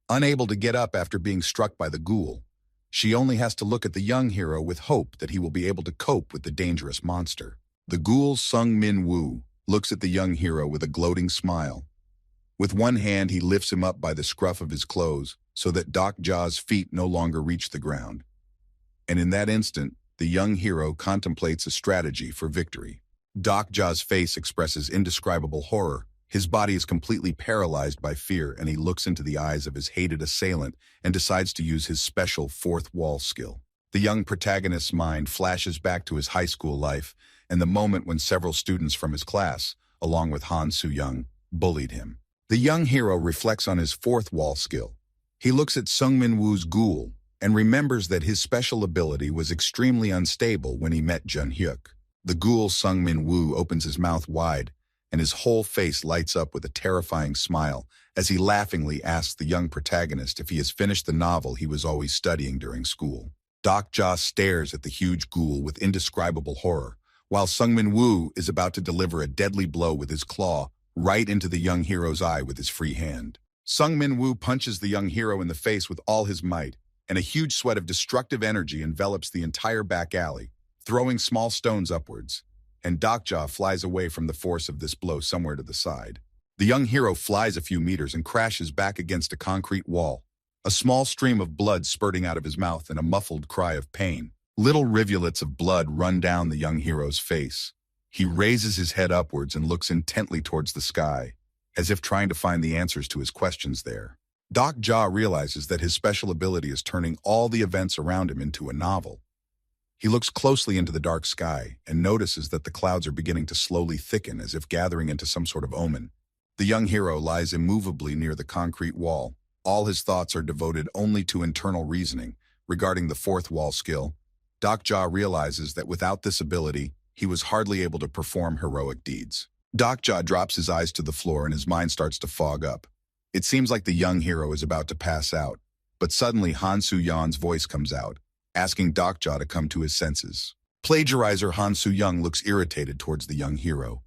Unable to get up after being struck by the ghoul, she only has to look at the young hero with hope that he will be able to cope with the dangerous monster. The ghoul Sung Min-woo looks at the young hero with a gloating smile. With one hand, he lifts him up by the scruff of his clothes so that Doc Ja's feet no longer reach the ground. And in that instant, the young hero contemplates a strategy for victory. Doc Ja's face expresses indescribable horror. His body is completely paralyzed by fear, and he looks into the eyes of his hated assailant and decides to use his special fourth wall skill. The young protagonist's mind flashes back to his high school life and the moment when several students from his class, along with Han Soo-young, bullied him. The young hero reflects on his fourth wall skill. He looks at Sung Min-woo's ghoul and remembers that his special ability was extremely unstable when he met Jun-hyuk. The ghoul Sung Min-woo opens his mouth wide, and his whole face lights up with a terrifying smile as he laughingly asks the young protagonist if he has finished the novel he was always studying during school. Doc Ja stares at the huge ghoul with indescribable horror, while Sung Min-woo is about to deliver a deadly blow with his claw right into the young hero's eye with his free hand. Sung Min-woo punches the young hero in the face with all his might, and a huge sweat of destructive energy envelops the entire back alley, throwing small stones upwards. and Dokja flies away from the force of this blow somewhere to the side. The young hero flies a few meters and crashes back against a concrete wall, a small stream of blood spurting out of his mouth and a muffled cry of pain. Little rivulets of blood run down the young hero's face. He raises his head upwards and looks intently towards the sky, as if trying to find the answers to his questions there. Dokja realizes that his special ability is turning all the events around him into a novel. He looks closely into the dark sky and notices that the clouds are beginning to slowly thicken as if gathering into some sort of omen. The young hero lies immovably near the concrete wall. All his thoughts are devoted only to internal reasoning. Regarding the fourth wall skill, Dokja realizes that without this ability, he was hardly able to perform heroic deeds. Dokja drops his eyes to the floor and his mind starts to fog up. It seems like the young hero is about to pass out, but suddenly Han Soo-yeon's voice comes out, asking Dokja to come to his senses. Plagiarizer Han Soo-yeon looks irritated towards the young hero.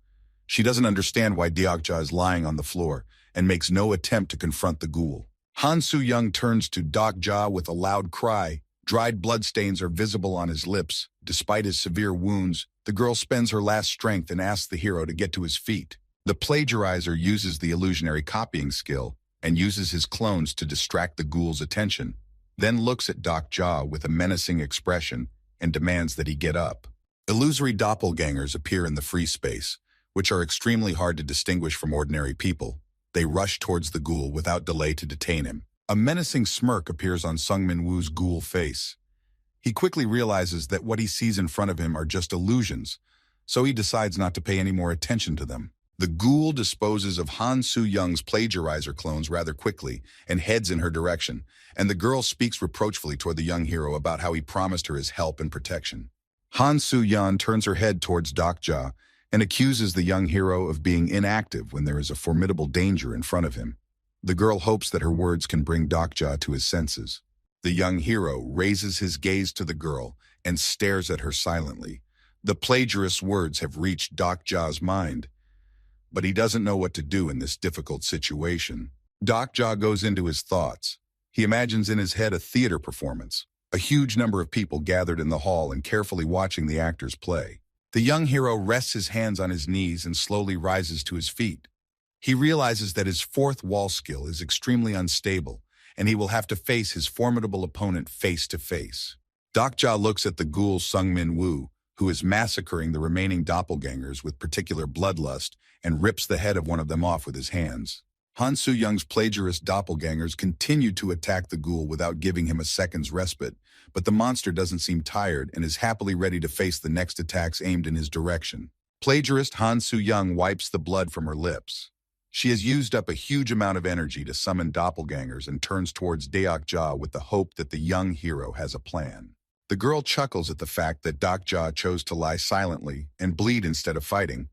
She doesn't understand why Dokja is lying on the floor and makes no attempt to confront the ghoul. Han Soo-yeon turns to Dokja with a loud cry. Dried bloodstains are visible on his lips. Despite his severe wounds, the girl spends her last strength and asks the hero to get to his feet. The plagiarizer uses the illusionary copying skill and uses his clones to distract the ghoul's attention, then looks at Dokja with a menacing expression and demands that he get up. Illusory doppelgangers appear in the free space, which are extremely hard to distinguish from ordinary people. They rush towards the ghoul without delay to detain him. A menacing smirk appears on Sung Min-woo's ghoul face. He quickly realizes that what he sees in front of him are just illusions, so he decides not to pay any more attention to them. The ghoul disposes of Han Soo-yeon's plagiarizer clones rather quickly and heads in her direction, and the girl speaks reproachfully toward the young hero about how he promised her his help and protection. Han Soo-yeon turns her head towards Dokja and accuses the young hero of being inactive when there is a formidable danger in front of him. The girl hopes that her words can bring Dokja to his senses. The young hero raises his gaze to the girl and stares at her silently. The plagiarist's words have reached Dokja's mind, but he doesn't know what to do in this difficult situation. Dokja goes into his thoughts. He imagines in his head a theater performance, a huge number of people gathered in the hall and carefully watching the actors play. The young hero rests his hands on his knees and slowly rises to his feet. He realizes that his fourth wall skill is extremely unstable, and he will have to face his formidable opponent face to face. Dokja looks at the ghoul Sung Min-woo, who is massacring the remaining doppelgangers with particular bloodlust, and rips the head of one of them off with his hands. Han Soo-yeon's plagiarist doppelgangers continue to attack the ghoul without giving him a second's respite, but the monster doesn't seem tired and is happily ready to face the next attacks aimed in his direction. Plagiarist Han Soo-yeon wipes the blood from her lips. She has used up a huge amount of energy to summon doppelgangers and turns towards Dokja with the hope that the young hero has a plan. The girl chuckles at the fact that Dokja chose to lie silently and bleed instead of fighting,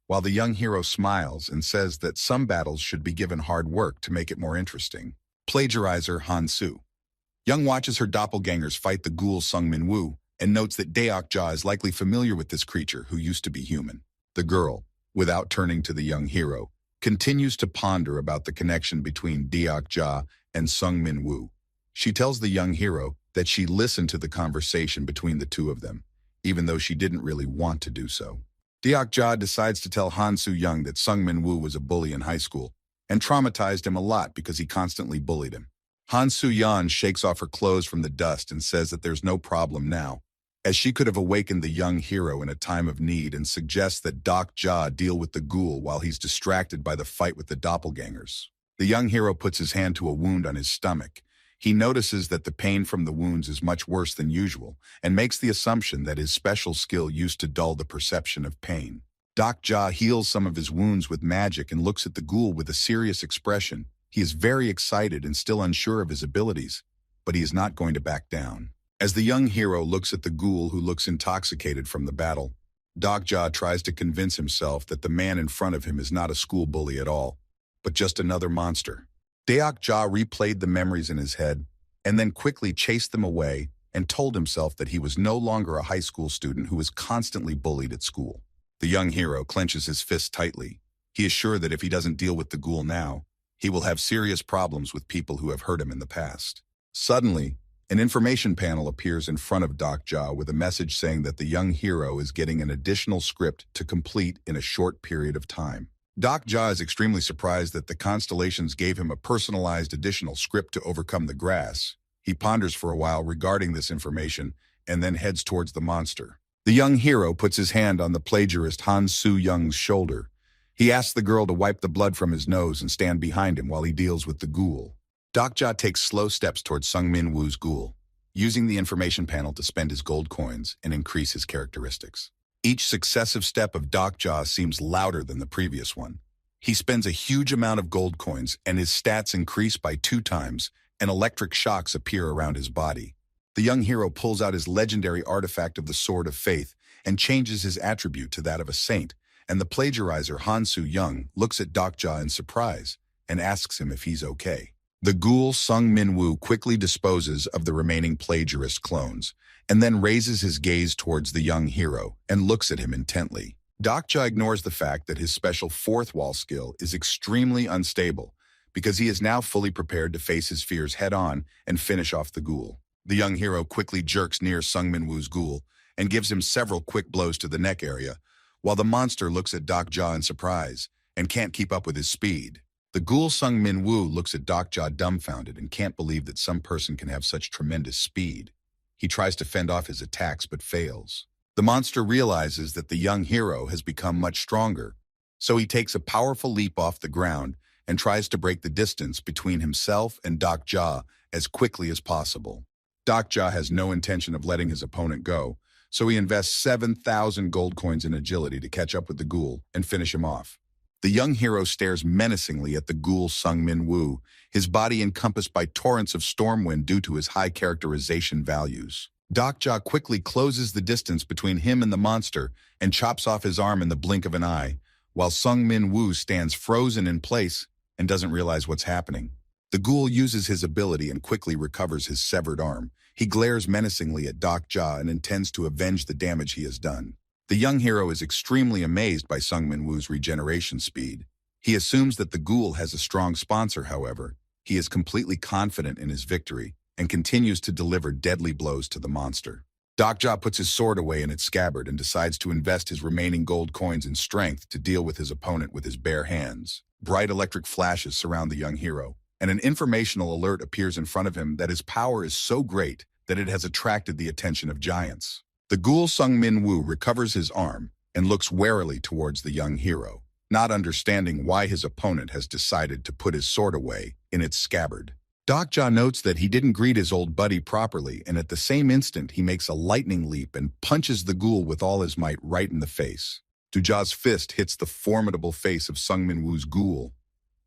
while the young hero smiles and says that some battles should be given hard work to make it more interesting. Plagiarizer Han Soo-yeon watches her doppelgangers fight the ghoul Sung Min-woo and notes that Dokja is likely familiar with this creature who used to be human. The girl, without turning to the young hero, continues to ponder about the connection between Dokja and Sung Min-woo. She tells the young hero that she listened to the conversation between the two of them, even though she didn't really want to do so. Dokja decides to tell Han Soo-yeon that Sung Min-woo was a bully in high school and traumatized him a lot because he constantly bullied him. Han Soo-yeon shakes off her clothes from the dust and says that there's no problem now, as she could have awakened the young hero in a time of need, and suggests that Dokja deal with the ghoul while he's distracted by the fight with the doppelgangers. The young hero puts his hand to a wound on his stomach. He notices that the pain from the wounds is much worse than usual and makes the assumption that his special skill used to dull the perception of pain. Dokja heals some of his wounds with magic and looks at the ghoul with a serious expression. He is very excited and still unsure of his abilities, but he is not going to back down. As the young hero looks at the ghoul, who looks intoxicated from the battle, Dokja tries to convince himself that the man in front of him is not a school bully at all, but just another monster. Dokja replayed the memories in his head and then quickly chased them away and told himself that he was no longer a high school student who was constantly bullied at school. The young hero clenches his fist tightly. He is sure that if he doesn't deal with the ghoul now, he will have serious problems with people who have hurt him in the past. Suddenly, An information panel appears in front of Doc Ja with a message saying that the young hero is getting an additional script to complete in a short period of time. Doc Ja is extremely surprised that the constellations gave him a personalized additional script to overcome the grass. He ponders for a while regarding this information and then heads towards the monster. The young hero puts his hand on the plagiarist Han Soo-young's shoulder. He asks the girl to wipe the blood from his nose and stand behind him while he deals with the ghoul. Doc Ja takes slow steps towards Sung Min Woo's ghoul, using the information panel to spend his gold coins and increase his characteristics. Each successive step of Doc Ja seems louder than the previous one. He spends a huge amount of gold coins and his stats increase by 2 times, and electric shocks appear around his body. The young hero pulls out his legendary artifact of the Sword of Faith and changes his attribute to that of a saint, and the plagiarizer Han Soo-young looks at Doc Ja in surprise and asks him if he's okay. The ghoul Sung Min Woo quickly disposes of the remaining plagiarist clones, and then raises his gaze towards the young hero and looks at him intently. Doc Ja ignores the fact that his special fourth wall skill is extremely unstable, because he is now fully prepared to face his fears head-on and finish off the ghoul. The young hero quickly jerks near Sung Min Woo's ghoul and gives him several quick blows to the neck area, while the monster looks at Doc Ja in surprise and can't keep up with his speed. The ghoul Sung Min Woo looks at Doc Ja dumbfounded and can't believe that some person can have such tremendous speed. He tries to fend off his attacks but fails. The monster realizes that the young hero has become much stronger, so he takes a powerful leap off the ground and tries to break the distance between himself and Doc Ja as quickly as possible. Doc Ja has no intention of letting his opponent go, so he invests 7,000 gold coins in agility to catch up with the ghoul and finish him off. The young hero stares menacingly at the ghoul Sung Min Woo, his body encompassed by torrents of storm wind due to his high characterization values. Doc Ja quickly closes the distance between him and the monster and chops off his arm in the blink of an eye, while Sung Min Woo stands frozen in place and doesn't realize what's happening. The ghoul uses his ability and quickly recovers his severed arm. He glares menacingly at Doc Ja and intends to avenge the damage he has done. The young hero is extremely amazed by Sung Min Woo's regeneration speed. He assumes that the ghoul has a strong sponsor, however. He is completely confident in his victory and continues to deliver deadly blows to the monster. Doc Ja puts his sword away in its scabbard and decides to invest his remaining gold coins in strength to deal with his opponent with his bare hands. Bright electric flashes surround the young hero, and an informational alert appears in front of him that his power is so great that it has attracted the attention of giants. The ghoul Sung Min Woo recovers his arm and looks warily towards the young hero, not understanding why his opponent has decided to put his sword away in its scabbard. Doc Ja notes that he didn't greet his old buddy properly, and at the same instant he makes a lightning leap and punches the ghoul with all his might right in the face. Ja's fist hits the formidable face of Sung Min Woo's ghoul.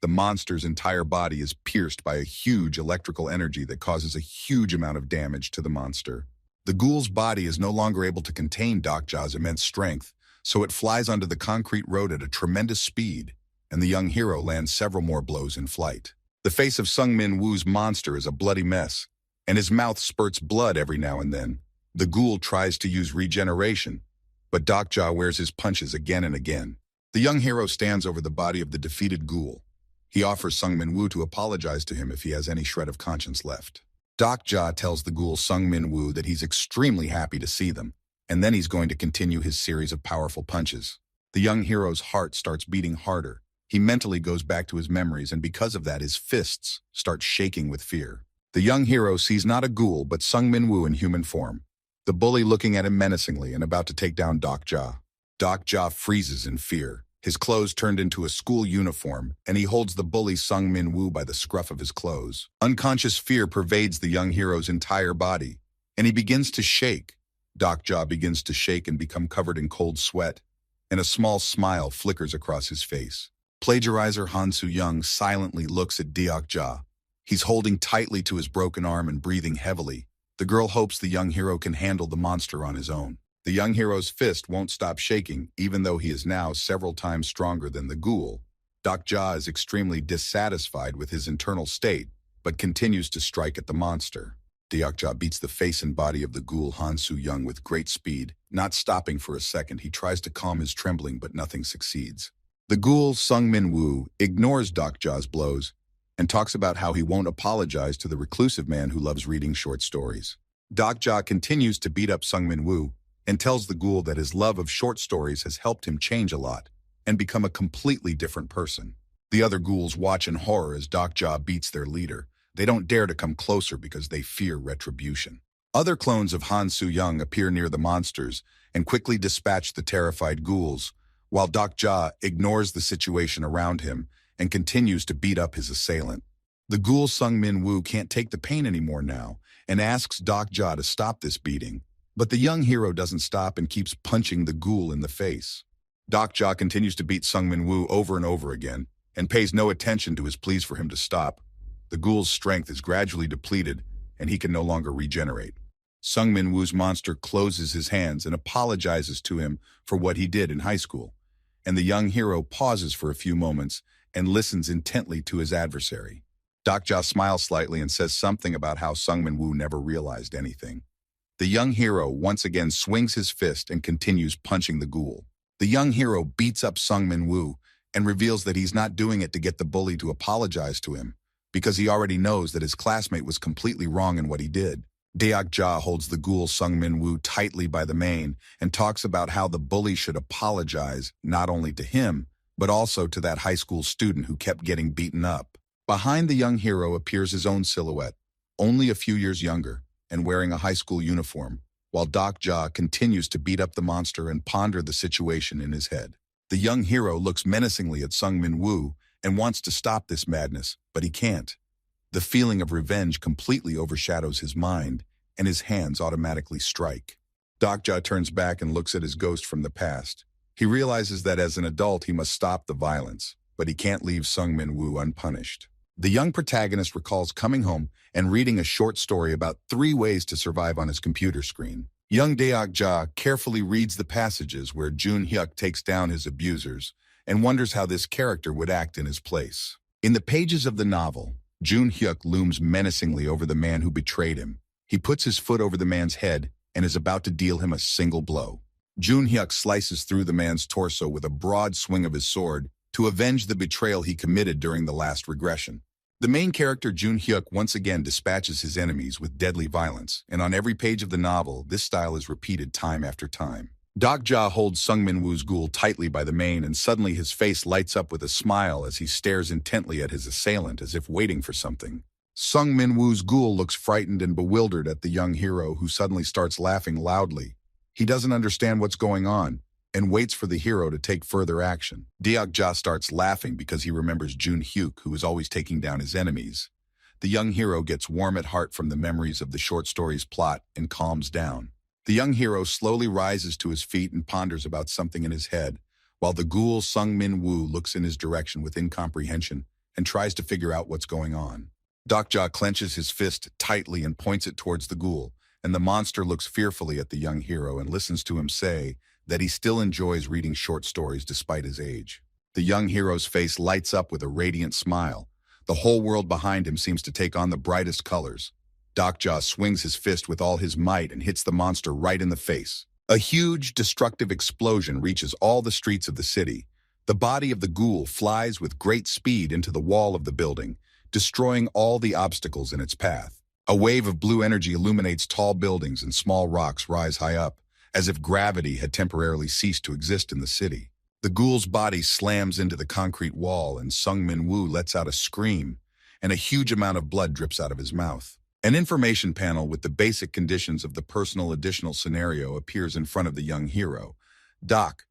The monster's entire body is pierced by a huge electrical energy that causes a huge amount of damage to the monster. The ghoul's body is no longer able to contain Doc Ja's immense strength, so it flies onto the concrete road at a tremendous speed, and the young hero lands several more blows in flight. The face of Sung Min Woo's monster is a bloody mess, and his mouth spurts blood every now and then. The ghoul tries to use regeneration, but Doc Ja wears his punches again and again. The young hero stands over the body of the defeated ghoul. He offers Sung Min Woo to apologize to him if he has any shred of conscience left. Doc Ja tells the ghoul Sung Min Woo that he's extremely happy to see them, and then he's going to continue his series of powerful punches. The young hero's heart starts beating harder. He mentally goes back to his memories, and because of that, his fists start shaking with fear. The young hero sees not a ghoul, but Sung Min Woo in human form, the bully looking at him menacingly and about to take down Doc Ja. Doc Ja freezes in fear. His clothes turned into a school uniform, and he holds the bully Sung Min Woo by the scruff of his clothes. Unconscious fear pervades the young hero's entire body, and he begins to shake. Doc Ja begins to shake and become covered in cold sweat, and a small smile flickers across his face. Plagiarizer Han Soo-young silently looks at Doc Ja. He's holding tightly to his broken arm and breathing heavily. The girl hopes the young hero can handle the monster on his own. The young hero's fist won't stop shaking, even though he is now several times stronger than the ghoul. Doc Ja is extremely dissatisfied with his internal state, but continues to strike at the monster. Doc Ja beats the face and body of the ghoul Han Soo-young with great speed. Not stopping for a second, he tries to calm his trembling, but nothing succeeds. The ghoul Sung Min Woo ignores Doc Ja's blows and talks about how he won't apologize to the reclusive man who loves reading short stories. Dokja continues to beat up Sungmin Woo and tells the ghoul that his love of short stories has helped him change a lot and become a completely different person. The other ghouls watch in horror as Dokja beats their leader. They don't dare to come closer because they fear retribution. Other clones of Han Soo-young appear near the monsters and quickly dispatch the terrified ghouls, while Dokja ignores the situation around him and continues to beat up his assailant. The ghoul Sungmin Woo can't take the pain anymore now and asks Dokja to stop this beating, but the young hero doesn't stop and keeps punching the ghoul in the face. Dokja continues to beat Sungmin Woo over and over again and pays no attention to his pleas for him to stop. The ghoul's strength is gradually depleted and he can no longer regenerate. Sungmin Woo's monster closes his hands and apologizes to him for what he did in high school, and the young hero pauses for a few moments and listens intently to his adversary. Dokja smiles slightly and says something about how Sungmin Woo never realized anything. The young hero once again swings his fist and continues punching the ghoul. The young hero beats up Sungmin Woo and reveals that he's not doing it to get the bully to apologize to him, because he already knows that his classmate was completely wrong in what he did. Dokja holds the ghoul Sungmin Woo tightly by the mane and talks about how the bully should apologize not only to him, but also to that high school student who kept getting beaten up. Behind the young hero appears his own silhouette, only a few years younger, and wearing a high school uniform, while Dokja continues to beat up the monster and ponder the situation in his head. The young hero looks menacingly at Sungmin Woo and wants to stop this madness, but he can't. The feeling of revenge completely overshadows his mind, and his hands automatically strike. Dokja turns back and looks at his ghost from the past. He realizes that as an adult he must stop the violence, but he can't leave Sungmin Woo unpunished. The young protagonist recalls coming home and reading a short story about 3 ways to survive on his computer screen. Young Dokja carefully reads the passages where Jun Hyuk takes down his abusers and wonders how this character would act in his place. In the pages of the novel, Jun Hyuk looms menacingly over the man who betrayed him. He puts his foot over the man's head and is about to deal him a single blow. Jun Hyuk slices through the man's torso with a broad swing of his sword to avenge the betrayal he committed during the last regression. The main character Jun Hyuk once again dispatches his enemies with deadly violence, and on every page of the novel, this style is repeated time after time. Dokja holds Sungmin Woo's ghoul tightly by the mane, and suddenly his face lights up with a smile as he stares intently at his assailant as if waiting for something. Sungmin Woo's ghoul looks frightened and bewildered at the young hero, who suddenly starts laughing loudly. He doesn't understand what's going on and waits for the hero to take further action. Dokja starts laughing because he remembers Jun Hyuk, who is always taking down his enemies. The young hero gets warm at heart from the memories of the short story's plot and calms down. The young hero slowly rises to his feet and ponders about something in his head, while the ghoul Sungmin Woo looks in his direction with incomprehension and tries to figure out what's going on. Dokja clenches his fist tightly and points it towards the ghoul, and the monster looks fearfully at the young hero and listens to him say that he still enjoys reading short stories despite his age. The young hero's face lights up with a radiant smile. The whole world behind him seems to take on the brightest colors. Dokja swings his fist with all his might and hits the monster right in the face. A huge, destructive explosion reaches all the streets of the city. The body of the ghoul flies with great speed into the wall of the building, destroying all the obstacles in its path. A wave of blue energy illuminates tall buildings, and small rocks rise high up, as if gravity had temporarily ceased to exist in the city. The ghoul's body slams into the concrete wall, and Sungmin Woo lets out a scream, and a huge amount of blood drips out of his mouth. An information panel with the basic conditions of the personal additional scenario appears in front of the young hero. Doc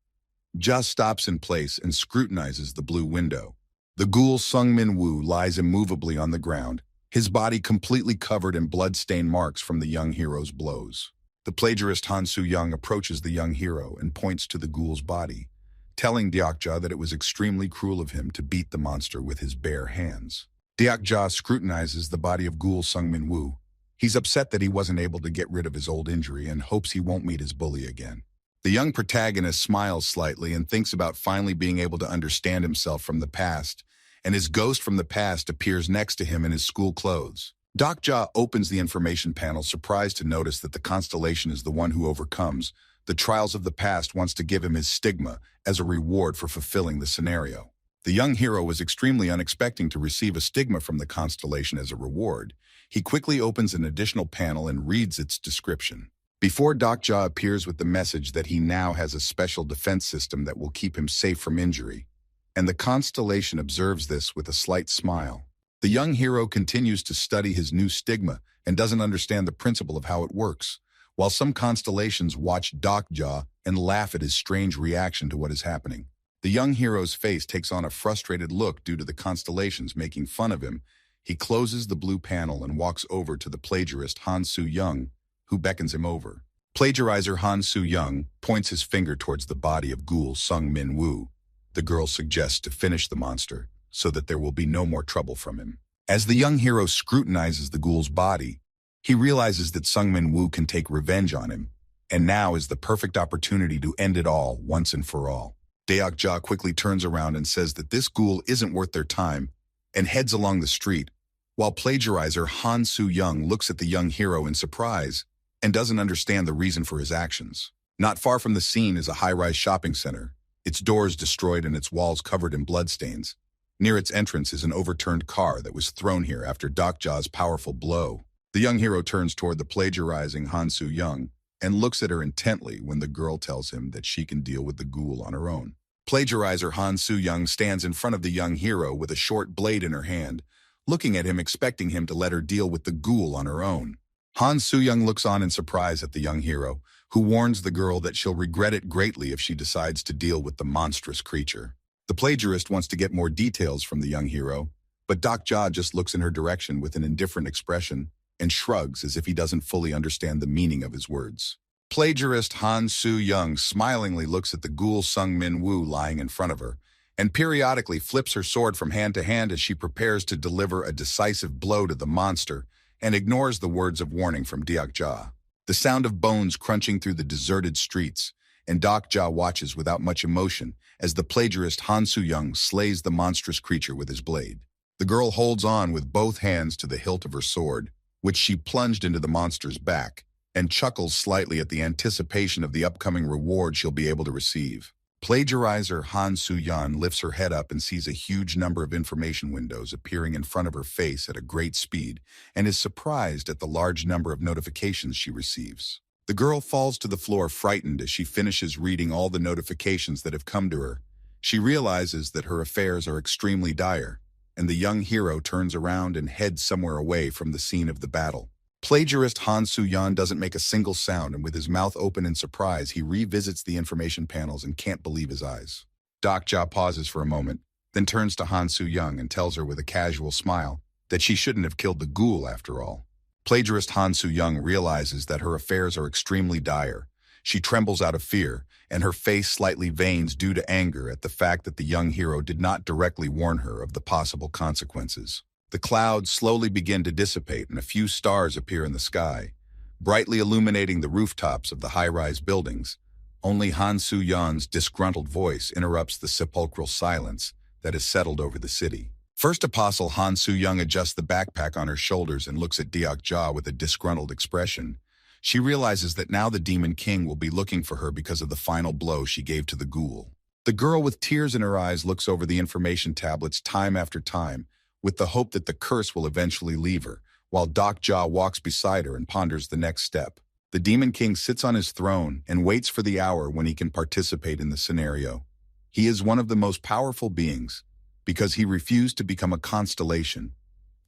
just stops in place and scrutinizes the blue window. The ghoul Sungmin Woo lies immovably on the ground, his body completely covered in blood-stained marks from the young hero's blows. The plagiarist Han Soo-young approaches the young hero and points to the ghoul's body, telling Dokja that it was extremely cruel of him to beat the monster with his bare hands. Dokja scrutinizes the body of ghoul Sungmin Woo. He's upset that he wasn't able to get rid of his old injury and hopes he won't meet his bully again. The young protagonist smiles slightly and thinks about finally being able to understand himself from the past, and his ghost from the past appears next to him in his school clothes. Dokja opens the information panel, surprised to notice that the constellation is the one who overcomes the trials of the past wants to give him his stigma as a reward for fulfilling the scenario. The young hero was extremely unexpecting to receive a stigma from the constellation as a reward. He quickly opens an additional panel and reads its description. Before Dokja appears with the message that he now has a special defense system that will keep him safe from injury, and the constellation observes this with a slight smile. The young hero continues to study his new stigma and doesn't understand the principle of how it works, while some constellations watch Dokja and laugh at his strange reaction to what is happening. The young hero's face takes on a frustrated look due to the constellations making fun of him. He closes the blue panel and walks over to the plagiarist Han Soo-young, who beckons him over. Plagiarizer Han Soo-young points his finger towards the body of ghoul Sung Min Woo. The girl suggests to finish the monster so that there will be no more trouble from him. As the young hero scrutinizes the ghoul's body, he realizes that Sung Min Woo can take revenge on him, and now is the perfect opportunity to end it all once and for all. Deok-ja quickly turns around and says that this ghoul isn't worth their time and heads along the street, while plagiarizer Han Soo-young looks at the young hero in surprise and doesn't understand the reason for his actions. Not far from the scene is a high-rise shopping center, its doors destroyed and its walls covered in bloodstains. Near its entrance is an overturned car that was thrown here after Dokja's powerful blow. The young hero turns toward the plagiarizing Han Soo-young and looks at her intently when the girl tells him that she can deal with the ghoul on her own. Plagiarizer Han Soo-young stands in front of the young hero with a short blade in her hand, looking at him expecting him to let her deal with the ghoul on her own. Han Soo-young looks on in surprise at the young hero, who warns the girl that she'll regret it greatly if she decides to deal with the monstrous creature. The plagiarist wants to get more details from the young hero, but Dokja just looks in her direction with an indifferent expression and shrugs as if he doesn't fully understand the meaning of his words. Plagiarist Han Soo-young smilingly looks at the ghoul Sung Min Woo lying in front of her, and periodically flips her sword from hand to hand as she prepares to deliver a decisive blow to the monster, and ignores the words of warning from Deok-ja. The sound of bones crunching through the deserted streets, and Dokja watches without much emotion as the plagiarist Han Soo-young slays the monstrous creature with his blade. The girl holds on with both hands to the hilt of her sword, which she plunged into the monster's back, and chuckles slightly at the anticipation of the upcoming reward she'll be able to receive. Plagiarizer Han Soo-young lifts her head up and sees a huge number of information windows appearing in front of her face at a great speed, and is surprised at the large number of notifications she receives. The girl falls to the floor frightened as she finishes reading all the notifications that have come to her. She realizes that her affairs are extremely dire, and the young hero turns around and heads somewhere away from the scene of the battle. Plagiarist Han Soo-young doesn't make a single sound, and with his mouth open in surprise, he revisits the information panels and can't believe his eyes. Dokja pauses for a moment, then turns to Han Soo-young and tells her with a casual smile that she shouldn't have killed the ghoul after all. Plagiarist Han Soo-young realizes that her affairs are extremely dire. She trembles out of fear, and her face slightly veins due to anger at the fact that the young hero did not directly warn her of the possible consequences. The clouds slowly begin to dissipate and a few stars appear in the sky, brightly illuminating the rooftops of the high-rise buildings. Only Han Soo-young's disgruntled voice interrupts the sepulchral silence that has settled over the city. First Apostle Han Soo-young adjusts the backpack on her shoulders and looks at Deok-ja with a disgruntled expression. She realizes that now the Demon King will be looking for her because of the final blow she gave to the ghoul. The girl with tears in her eyes looks over the information tablets time after time, with the hope that the curse will eventually leave her, while Dokja walks beside her and ponders the next step. The Demon King sits on his throne and waits for the hour when he can participate in the scenario. He is one of the most powerful beings, because he refused to become a constellation,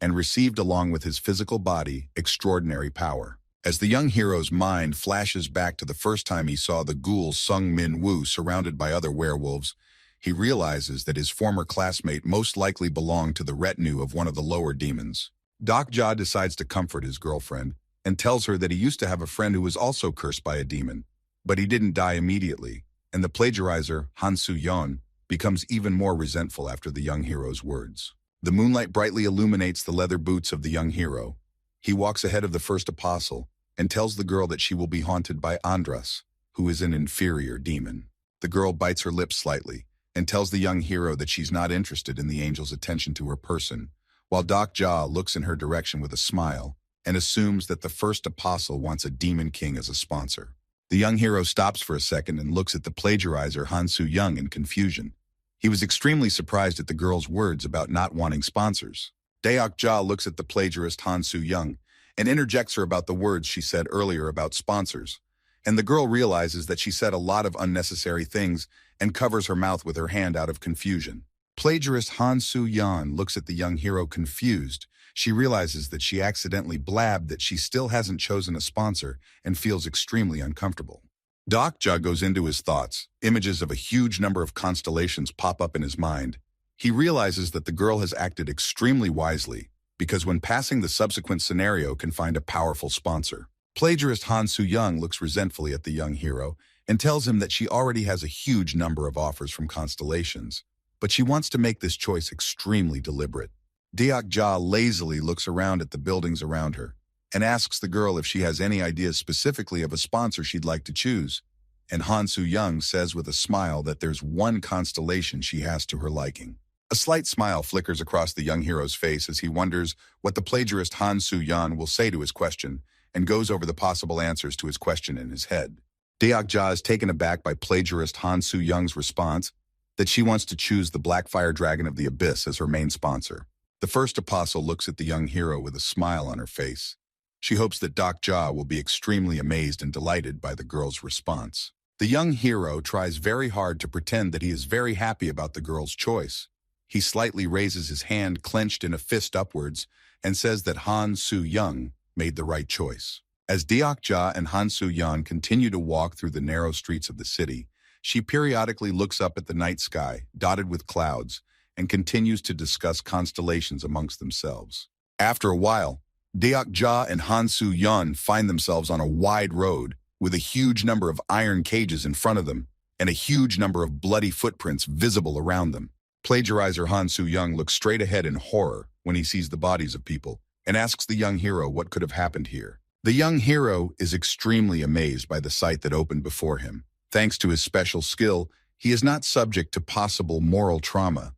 and received along with his physical body extraordinary power. As the young hero's mind flashes back to the first time he saw the ghoul Sung Min Woo surrounded by other werewolves, he realizes that his former classmate most likely belonged to the retinue of one of the lower demons. Dokja decides to comfort his girlfriend and tells her that he used to have a friend who was also cursed by a demon, but he didn't die immediately, and the plagiarizer, Han Soo-young, becomes even more resentful after the young hero's words. The moonlight brightly illuminates the leather boots of the young hero. He walks ahead of the first apostle and tells the girl that she will be haunted by Andras, who is an inferior demon. The girl bites her lips slightly and tells the young hero that she's not interested in the angel's attention to her person, while Dokja looks in her direction with a smile and assumes that the first apostle wants a demon king as a sponsor. The young hero stops for a second and looks at the plagiarizer Han Soo-young in confusion. He was extremely surprised at the girl's words about not wanting sponsors. Deok-ja looks at the plagiarist Han Soo-young and interjects her about the words she said earlier about sponsors, and the girl realizes that she said a lot of unnecessary things and covers her mouth with her hand out of confusion. Plagiarist Han Soo-yeon looks at the young hero confused. She realizes that she accidentally blabbed that she still hasn't chosen a sponsor and feels extremely uncomfortable. Deok-ja goes into his thoughts. Images of a huge number of constellations pop up in his mind. He realizes that the girl has acted extremely wisely because when passing the subsequent scenario can find a powerful sponsor. Plagiarist Han Soo-young looks resentfully at the young hero and tells him that she already has a huge number of offers from constellations, but she wants to make this choice extremely deliberate. Deok-ja lazily looks around at the buildings around her and asks the girl if she has any ideas specifically of a sponsor she'd like to choose, and Han Soo-young says with a smile that there's one constellation she has to her liking. A slight smile flickers across the young hero's face as he wonders what the plagiarist Han Soo-yeon will say to his question and goes over the possible answers to his question in his head. Deok-ja is taken aback by plagiarist Han Soo-young's response that she wants to choose the Black Fire Dragon of the Abyss as her main sponsor. The first apostle looks at the young hero with a smile on her face. She hopes that Deok-ja will be extremely amazed and delighted by the girl's response. The young hero tries very hard to pretend that he is very happy about the girl's choice. He slightly raises his hand clenched in a fist upwards and says that Han Soo-young made the right choice. As Deok-ja and Han Soo-yeon continue to walk through the narrow streets of the city, she periodically looks up at the night sky, dotted with clouds, and continues to discuss constellations amongst themselves. After a while, Deok-ja and Han Soo-yeon find themselves on a wide road with a huge number of iron cages in front of them and a huge number of bloody footprints visible around them. Plagiarizer Han Soo-young looks straight ahead in horror when he sees the bodies of people and asks the young hero what could have happened here. The young hero is extremely amazed by the sight that opened before him. Thanks to his special skill, he is not subject to possible moral trauma,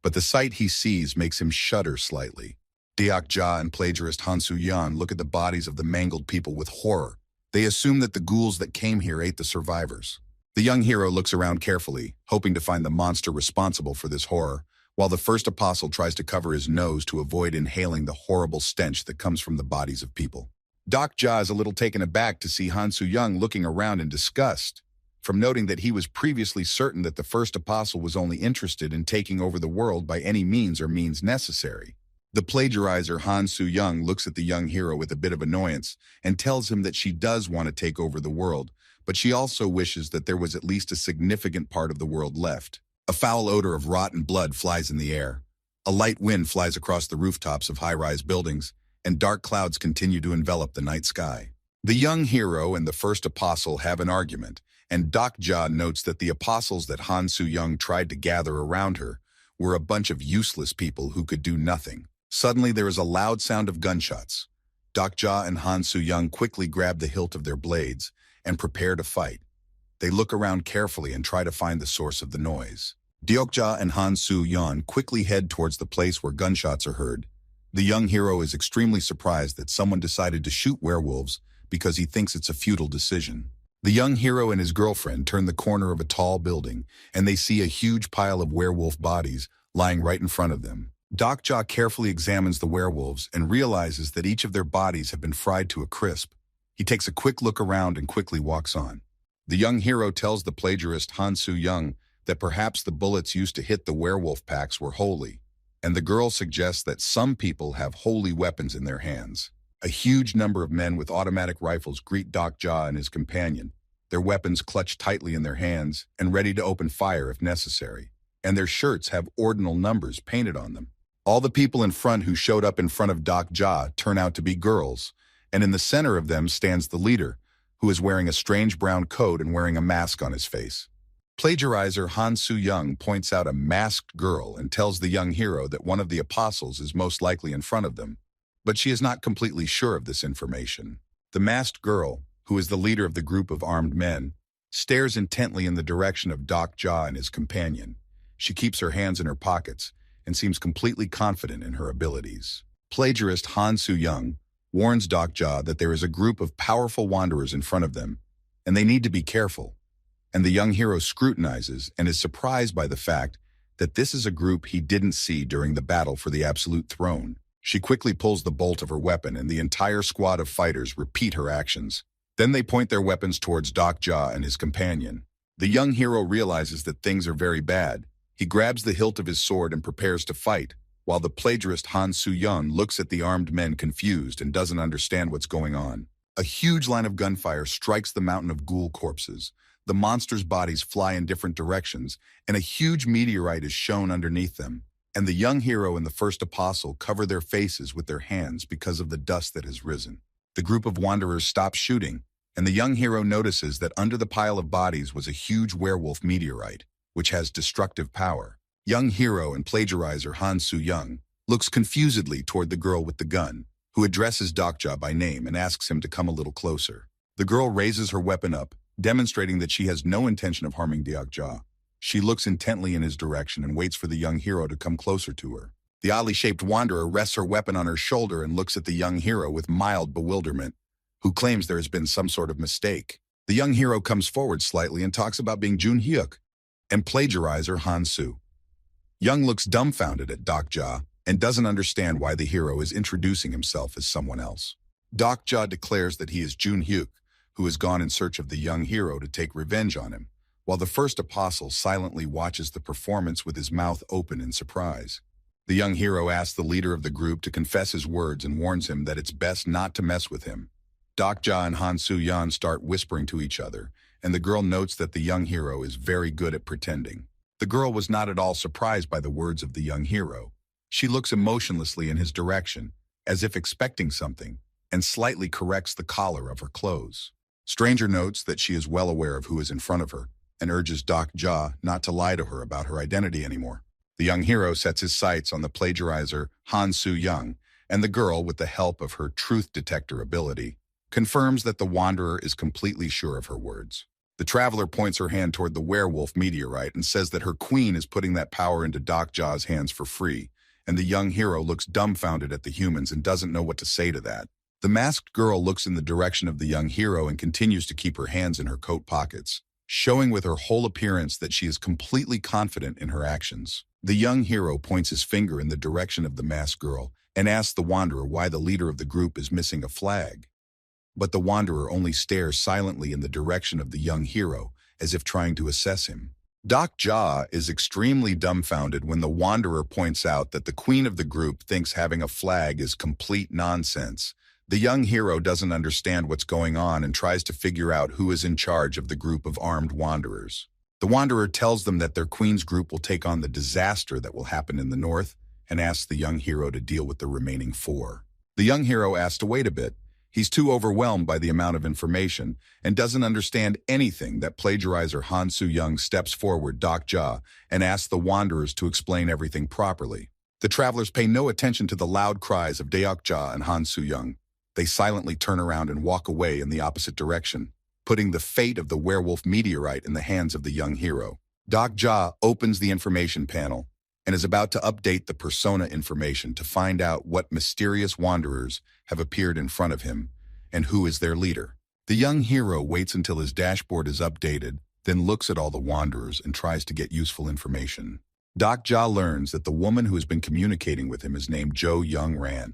but the sight he sees makes him shudder slightly. Deok-ja and plagiarist Han Soo-yeon look at the bodies of the mangled people with horror. They assume that the ghouls that came here ate the survivors. The young hero looks around carefully, hoping to find the monster responsible for this horror, while the first apostle tries to cover his nose to avoid inhaling the horrible stench that comes from the bodies of people. Deok-ja is a little taken aback to see Han Soo-young looking around in disgust, from noting that he was previously certain that the first apostle was only interested in taking over the world by any means or means necessary. The plagiarizer Han Soo-young looks at the young hero with a bit of annoyance and tells him that she does want to take over the world, but she also wishes that there was at least a significant part of the world left. A foul odor of rotten blood flies in the air. A light wind flies across the rooftops of high-rise buildings, and dark clouds continue to envelop the night sky. The young hero and the first apostle have an argument, and Deok-ja notes that the apostles that Han Soo-young tried to gather around her were a bunch of useless people who could do nothing. Suddenly, there is a loud sound of gunshots. Deok-ja and Han Soo-young quickly grab the hilt of their blades and prepare to fight. They look around carefully and try to find the source of the noise. Deok-ja and Han Soo-yeon quickly head towards the place where gunshots are heard. The young hero is extremely surprised that someone decided to shoot werewolves because he thinks it's a futile decision. The young hero and his girlfriend turn the corner of a tall building, and they see a huge pile of werewolf bodies lying right in front of them. Deok-ja carefully examines the werewolves and realizes that each of their bodies have been fried to a crisp. He takes a quick look around and quickly walks on. The young hero tells the plagiarist Han Soo-young that perhaps the bullets used to hit the werewolf packs were holy, and the girl suggests that some people have holy weapons in their hands. A huge number of men with automatic rifles greet Deok-ja and his companion, their weapons clutched tightly in their hands and ready to open fire if necessary, and their shirts have ordinal numbers painted on them. All the people in front who showed up in front of Deok-ja turn out to be girls, and in the center of them stands the leader, who is wearing a strange brown coat and wearing a mask on his face. Plagiarizer Han Soo-young points out a masked girl and tells the young hero that one of the apostles is most likely in front of them, but she is not completely sure of this information. The masked girl, who is the leader of the group of armed men, stares intently in the direction of Deok-ja and his companion. She keeps her hands in her pockets and seems completely confident in her abilities. Plagiarist Han Soo-young warns Deok-ja that there is a group of powerful wanderers in front of them, and they need to be careful. And the young hero scrutinizes and is surprised by the fact that this is a group he didn't see during the battle for the absolute throne. She quickly pulls the bolt of her weapon and the entire squad of fighters repeat her actions. Then they point their weapons towards Ja and his companion. The young hero realizes that things are very bad. He grabs the hilt of his sword and prepares to fight, while the plagiarist Han Soo-young looks at the armed men confused and doesn't understand what's going on. A huge line of gunfire strikes the mountain of ghoul corpses. The monsters' bodies fly in different directions, and a huge meteorite is shown underneath them. And the young hero and the first apostle cover their faces with their hands because of the dust that has risen. The group of wanderers stops shooting, and the young hero notices that under the pile of bodies was a huge werewolf meteorite, which has destructive power. Young hero and plagiarizer Han Soo-young looks confusedly toward the girl with the gun, who addresses Ja by name and asks him to come a little closer. The girl raises her weapon up, demonstrating that she has no intention of harming Ja. She looks intently in his direction and waits for the young hero to come closer to her. The oddly-shaped wanderer rests her weapon on her shoulder and looks at the young hero with mild bewilderment, who claims there has been some sort of mistake. The young hero comes forward slightly and talks about being Jun-hyuk and plagiarizer Han Soo. Young looks dumbfounded at Ja and doesn't understand why the hero is introducing himself as someone else. Ja declares that he is Jun-hyuk, who has gone in search of the young hero to take revenge on him, while the first apostle silently watches the performance with his mouth open in surprise. The young hero asks the leader of the group to confess his words and warns him that it's best not to mess with him. Ja and Han Soo-young start whispering to each other, and the girl notes that the young hero is very good at pretending. The girl was not at all surprised by the words of the young hero. She looks emotionlessly in his direction, as if expecting something, and slightly corrects the collar of her clothes. Stranger notes that she is well aware of who is in front of her, and urges Ja not to lie to her about her identity anymore. The young hero sets his sights on the plagiarizer Han Soo-young, and the girl, with the help of her truth detector ability, confirms that the wanderer is completely sure of her words. The traveler points her hand toward the werewolf meteorite and says that her queen is putting that power into Ja's hands for free, and the young hero looks dumbfounded at the humans and doesn't know what to say to that. The masked girl looks in the direction of the young hero and continues to keep her hands in her coat pockets, showing with her whole appearance that she is completely confident in her actions. The young hero points his finger in the direction of the masked girl and asks the wanderer why the leader of the group is missing a flag. But the wanderer only stares silently in the direction of the young hero, as if trying to assess him. Ja is extremely dumbfounded when the wanderer points out that the queen of the group thinks having a flag is complete nonsense. The young hero doesn't understand what's going on and tries to figure out who is in charge of the group of armed wanderers. The wanderer tells them that their queen's group will take on the disaster that will happen in the north and asks the young hero to deal with the remaining 4. The young hero asks to wait a bit. He's too overwhelmed by the amount of information and doesn't understand anything that plagiarizer Han Soo-young steps forward Ja and asks the wanderers to explain everything properly. The travelers pay no attention to the loud cries of Ja and Han Soo-young. They silently turn around and walk away in the opposite direction, putting the fate of the werewolf meteorite in the hands of the young hero. Ja opens the information panel and is about to update the persona information to find out what mysterious wanderers have appeared in front of him and who is their leader. The young hero waits until his dashboard is updated, then looks at all the wanderers and tries to get useful information. Ja learns that the woman who has been communicating with him is named Jo Young-ran,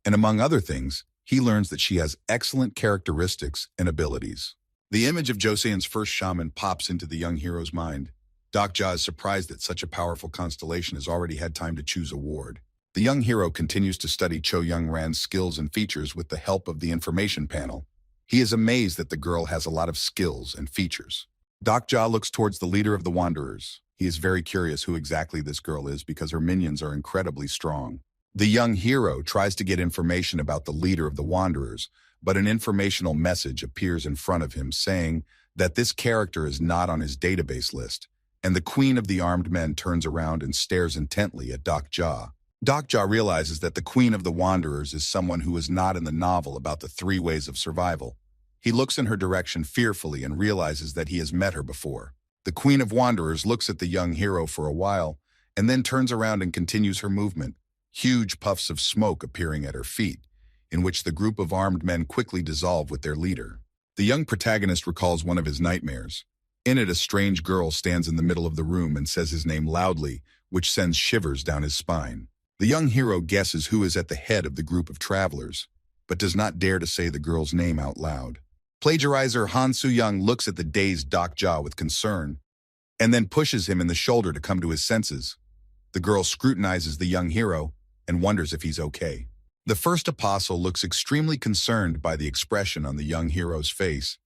and among other things, he learns that she has excellent characteristics and abilities. The image of Joseon's first shaman pops into the young hero's mind. Ja is surprised that such a powerful constellation has already had time to choose a ward. The young hero continues to study Cho Young-ran's skills and features with the help of the information panel. He is amazed that the girl has a lot of skills and features. Ja looks towards the leader of the wanderers. He is very curious who exactly this girl is because her minions are incredibly strong. The young hero tries to get information about the leader of the wanderers, but an informational message appears in front of him saying that this character is not on his database list, and the queen of the armed men turns around and stares intently at Ja. Ja realizes that the queen of the wanderers is someone who is not in the novel about the 3 ways of survival. He looks in her direction fearfully and realizes that he has met her before. The queen of wanderers looks at the young hero for a while, and then turns around and continues her movement, huge puffs of smoke appearing at her feet, in which the group of armed men quickly dissolve with their leader. The young protagonist recalls one of his nightmares. In it, a strange girl stands in the middle of the room and says his name loudly, which sends shivers down his spine. The young hero guesses who is at the head of the group of travelers, but does not dare to say the girl's name out loud. Plagiarizer Han Soo-young looks at the dazed Dokja with concern, and then pushes him in the shoulder to come to his senses. The girl scrutinizes the young hero and wonders if he's okay. The first apostle looks extremely concerned by the expression on the young hero's face.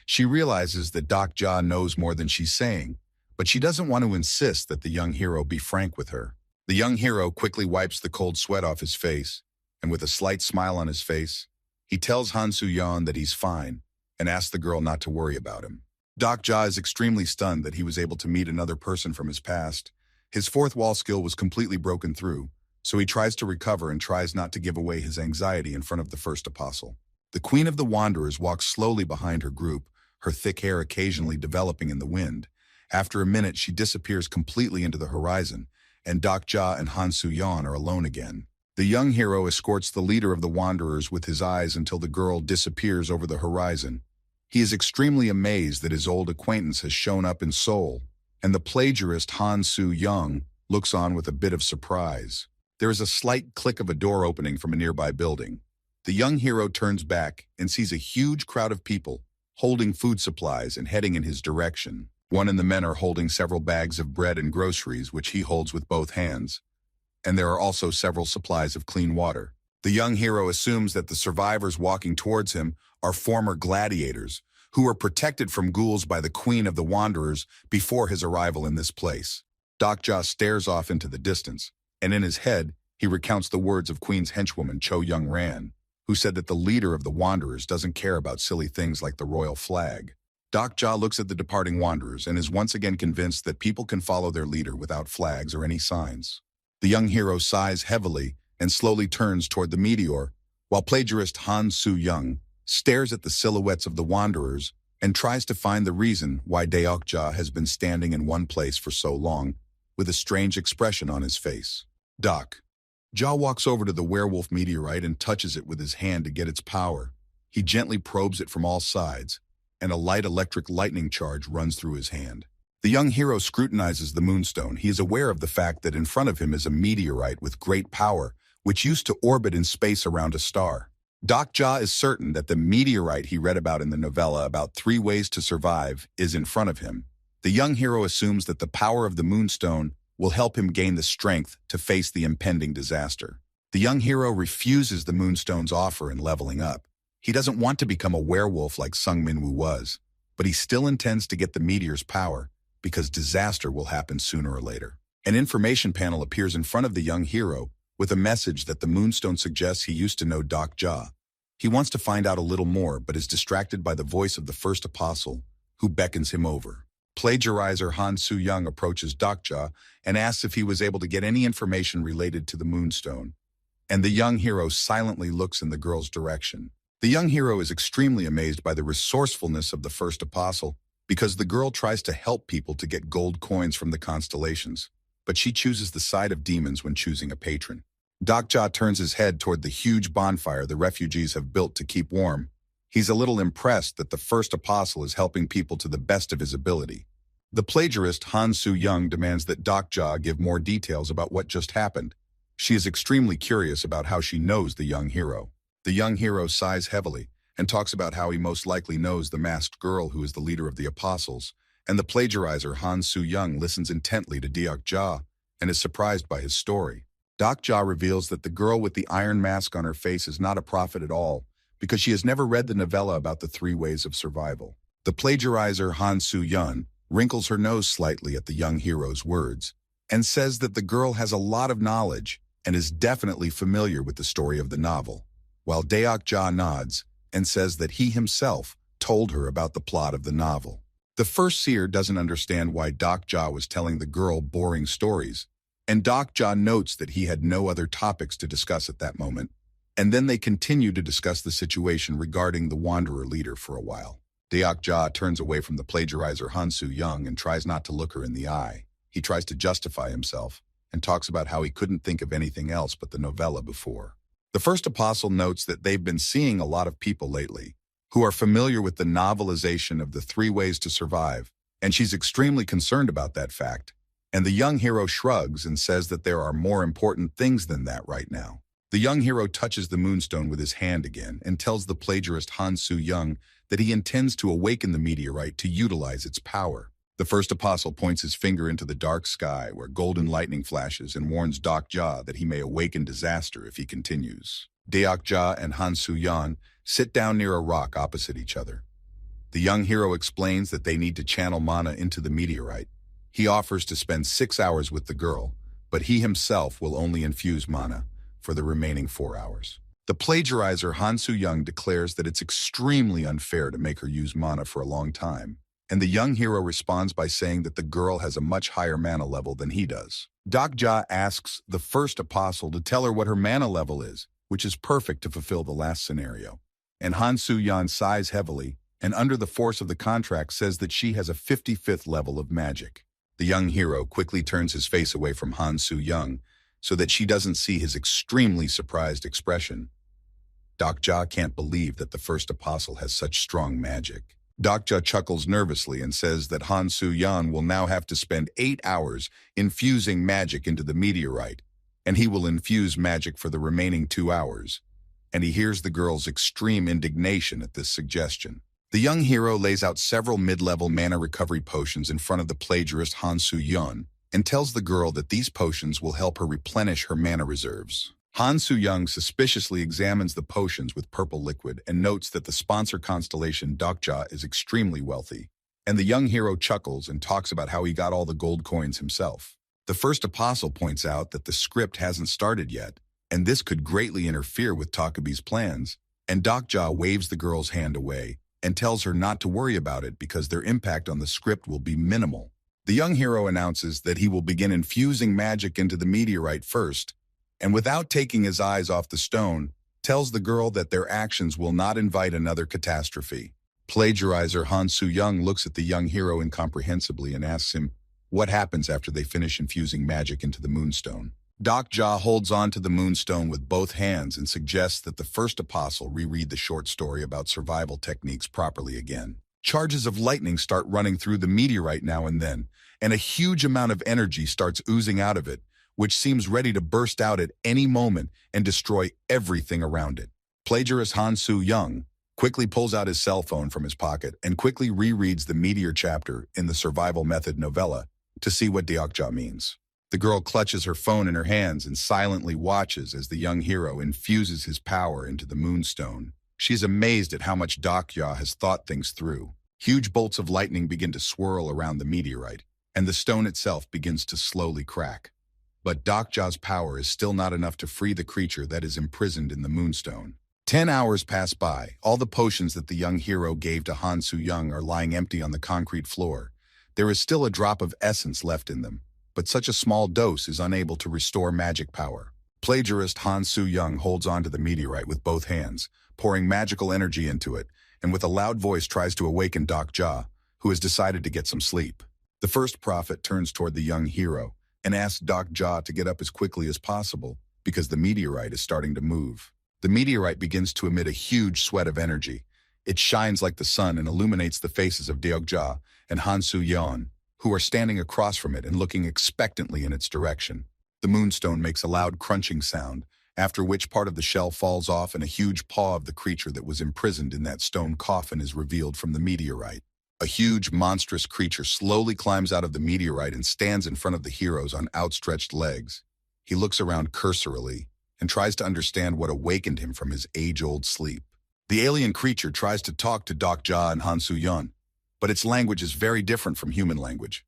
She realizes that Dokja knows more than she's saying, but she doesn't want to insist that the young hero be frank with her. The young hero quickly wipes the cold sweat off his face, and with a slight smile on his face, he tells Han Soo-yeon that he's fine and asks the girl not to worry about him. Dokja is extremely stunned that he was able to meet another person from his past. His fourth wall skill was completely broken through, so he tries to recover and tries not to give away his anxiety in front of the first apostle. The Queen of the Wanderers walks slowly behind her group, her thick hair occasionally developing in the wind. After a minute, she disappears completely into the horizon, and Dokja and Han Soo-yeon are alone again. The young hero escorts the leader of the Wanderers with his eyes until the girl disappears over the horizon. He is extremely amazed that his old acquaintance has shown up in Seoul, and the plagiarist Han Soo-young looks on with a bit of surprise. There is a slight click of a door opening from a nearby building. The young hero turns back and sees a huge crowd of people holding food supplies and heading in his direction. One of the men are holding several bags of bread and groceries, which he holds with both hands, and there are also several supplies of clean water. The young hero assumes that the survivors walking towards him are former gladiators who were protected from ghouls by the Queen of the Wanderers before his arrival in this place. Dokja stares off into the distance, and in his head, he recounts the words of Queen's henchwoman Cho Young-ran, who said that the leader of the Wanderers doesn't care about silly things like the royal flag. Dokja looks at the departing Wanderers and is once again convinced that people can follow their leader without flags or any signs. The young hero sighs heavily and slowly turns toward the meteor, while plagiarist Han Soo-young stares at the silhouettes of the Wanderers and tries to find the reason why Dokja has been standing in one place for so long, with a strange expression on his face. Dokja walks over to the werewolf meteorite and touches it with his hand to get its power. He gently probes it from all sides, and a light electric lightning charge runs through his hand. The young hero scrutinizes the moonstone. He is aware of the fact that in front of him is a meteorite with great power, which used to orbit in space around a star. Dokja is certain that the meteorite he read about in the novella about 3 Ways to Survive is in front of him. The young hero assumes that the power of the moonstone will help him gain the strength to face the impending disaster. The young hero refuses the moonstone's offer in leveling up. He doesn't want to become a werewolf like Sung Min-woo was, but he still intends to get the meteor's power because disaster will happen sooner or later. An information panel appears in front of the young hero with a message that the moonstone suggests he used to know Dokja. He wants to find out a little more, but is distracted by the voice of the first apostle, who beckons him over. Plagiarizer Han Soo-young approaches Dokja and asks if he was able to get any information related to the moonstone, and the young hero silently looks in the girl's direction. The young hero is extremely amazed by the resourcefulness of the first apostle because the girl tries to help people to get gold coins from the constellations, but she chooses the side of demons when choosing a patron. Dokja turns his head toward the huge bonfire the refugees have built to keep warm. He's a little impressed that the first apostle is helping people to the best of his ability. The plagiarist Han Soo-young demands that Dokja give more details about what just happened. She is extremely curious about how she knows the young hero. The young hero sighs heavily and talks about how he most likely knows the masked girl who is the leader of the apostles, and the plagiarizer Han Soo-young listens intently to Dokja and is surprised by his story. Dokja reveals that the girl with the iron mask on her face is not a prophet at all because she has never read the novella about the 3 Ways of Survival. The plagiarizer Han Soo-young wrinkles her nose slightly at the young hero's words and says that the girl has a lot of knowledge and is definitely familiar with the story of the novel, while Dokja nods and says that he himself told her about the plot of the novel. The first seer doesn't understand why Dokja was telling the girl boring stories, and Dokja notes that he had no other topics to discuss at that moment, and then they continue to discuss the situation regarding the Wanderer leader for a while. Dokja turns away from the plagiarizer Han Soo-young and tries not to look her in the eye. He tries to justify himself and talks about how he couldn't think of anything else but the novella before. The first apostle notes that they've been seeing a lot of people lately who are familiar with the novelization of the 3 Ways to Survive, and she's extremely concerned about that fact And the young hero shrugs and says that there are more important things than that right now. The young hero touches the moonstone with his hand again and tells the plagiarist Han Soo-young that he intends to awaken the meteorite to utilize its power. The first apostle points his finger into the dark sky where golden lightning flashes and warns Deok-ja that he may awaken disaster if he continues. Deok-ja and Han Soo-young sit down near a rock opposite each other. The young hero explains that they need to channel mana into the meteorite. He offers to spend 6 hours with the girl, but he himself will only infuse mana for the remaining 4 hours. The plagiarizer Han Soo-young declares that it's extremely unfair to make her use mana for a long time, and the young hero responds by saying that the girl has a much higher mana level than he does. Deok-ja asks the first apostle to tell her what her mana level is, which is perfect to fulfill the last scenario. And Han Soo-young sighs heavily, and under the force of the contract says that she has a 55th level of magic. The young hero quickly turns his face away from Han Soo-young so that she doesn't see his extremely surprised expression. Deok-ja can't believe that the first apostle has such strong magic. Deok-ja chuckles nervously and says that Han Soo-young will now have to spend 8 hours infusing magic into the meteorite, and he will infuse magic for the remaining 2 hours. And he hears the girl's extreme indignation at this suggestion. The young hero lays out several mid-level mana recovery potions in front of the plagiarist Han Soo-young and tells the girl that these potions will help her replenish her mana reserves. Han Soo-young suspiciously examines the potions with purple liquid and notes that the sponsor constellation Deok-ja is extremely wealthy. And the young hero chuckles and talks about how he got all the gold coins himself. The first apostle points out that the script hasn't started yet, and this could greatly interfere with Takabe's plans, and Deok-ja waves the girl's hand away and tells her not to worry about it because their impact on the script will be minimal. The young hero announces that he will begin infusing magic into the meteorite first, and without taking his eyes off the stone, tells the girl that their actions will not invite another catastrophe. Plagiarizer Han Soo-young looks at the young hero incomprehensibly and asks him what happens after they finish infusing magic into the moonstone. Deok-ja holds on to the moonstone with both hands and suggests that the first apostle reread the short story about survival techniques properly again. Charges of lightning start running through the meteorite now and then, and a huge amount of energy starts oozing out of it, which seems ready to burst out at any moment and destroy everything around it. Plagiarist Han Soo-young quickly pulls out his cell phone from his pocket and quickly rereads the meteor chapter in the survival method novella to see what Deok-ja means. The girl clutches her phone in her hands and silently watches as the young hero infuses his power into the moonstone. She's amazed at how much Deok-ja has thought things through. Huge bolts of lightning begin to swirl around the meteorite, and the stone itself begins to slowly crack. But Deok-ja's power is still not enough to free the creature that is imprisoned in the moonstone. 10 hours pass by. All the potions that the young hero gave to Han Soo-young are lying empty on the concrete floor. There is still a drop of essence left in them, but such a small dose is unable to restore magic power. Plagiarist Han Soo-young holds onto the meteorite with both hands, pouring magical energy into it, and with a loud voice tries to awaken Deok-ja, who has decided to get some sleep. The first prophet turns toward the young hero and asks Deok-ja to get up as quickly as possible because the meteorite is starting to move. The meteorite begins to emit a huge sweat of energy. It shines like the sun and illuminates the faces of Deok-ja and Han Soo-young, who are standing across from it and looking expectantly in its direction. The moonstone makes a loud crunching sound, after which part of the shell falls off and a huge paw of the creature that was imprisoned in that stone coffin is revealed from the meteorite. A huge, monstrous creature slowly climbs out of the meteorite and stands in front of the heroes on outstretched legs. He looks around cursorily and tries to understand what awakened him from his age-old sleep. The alien creature tries to talk to Deok-ja and Han Soo-young, but its language is very different from human language.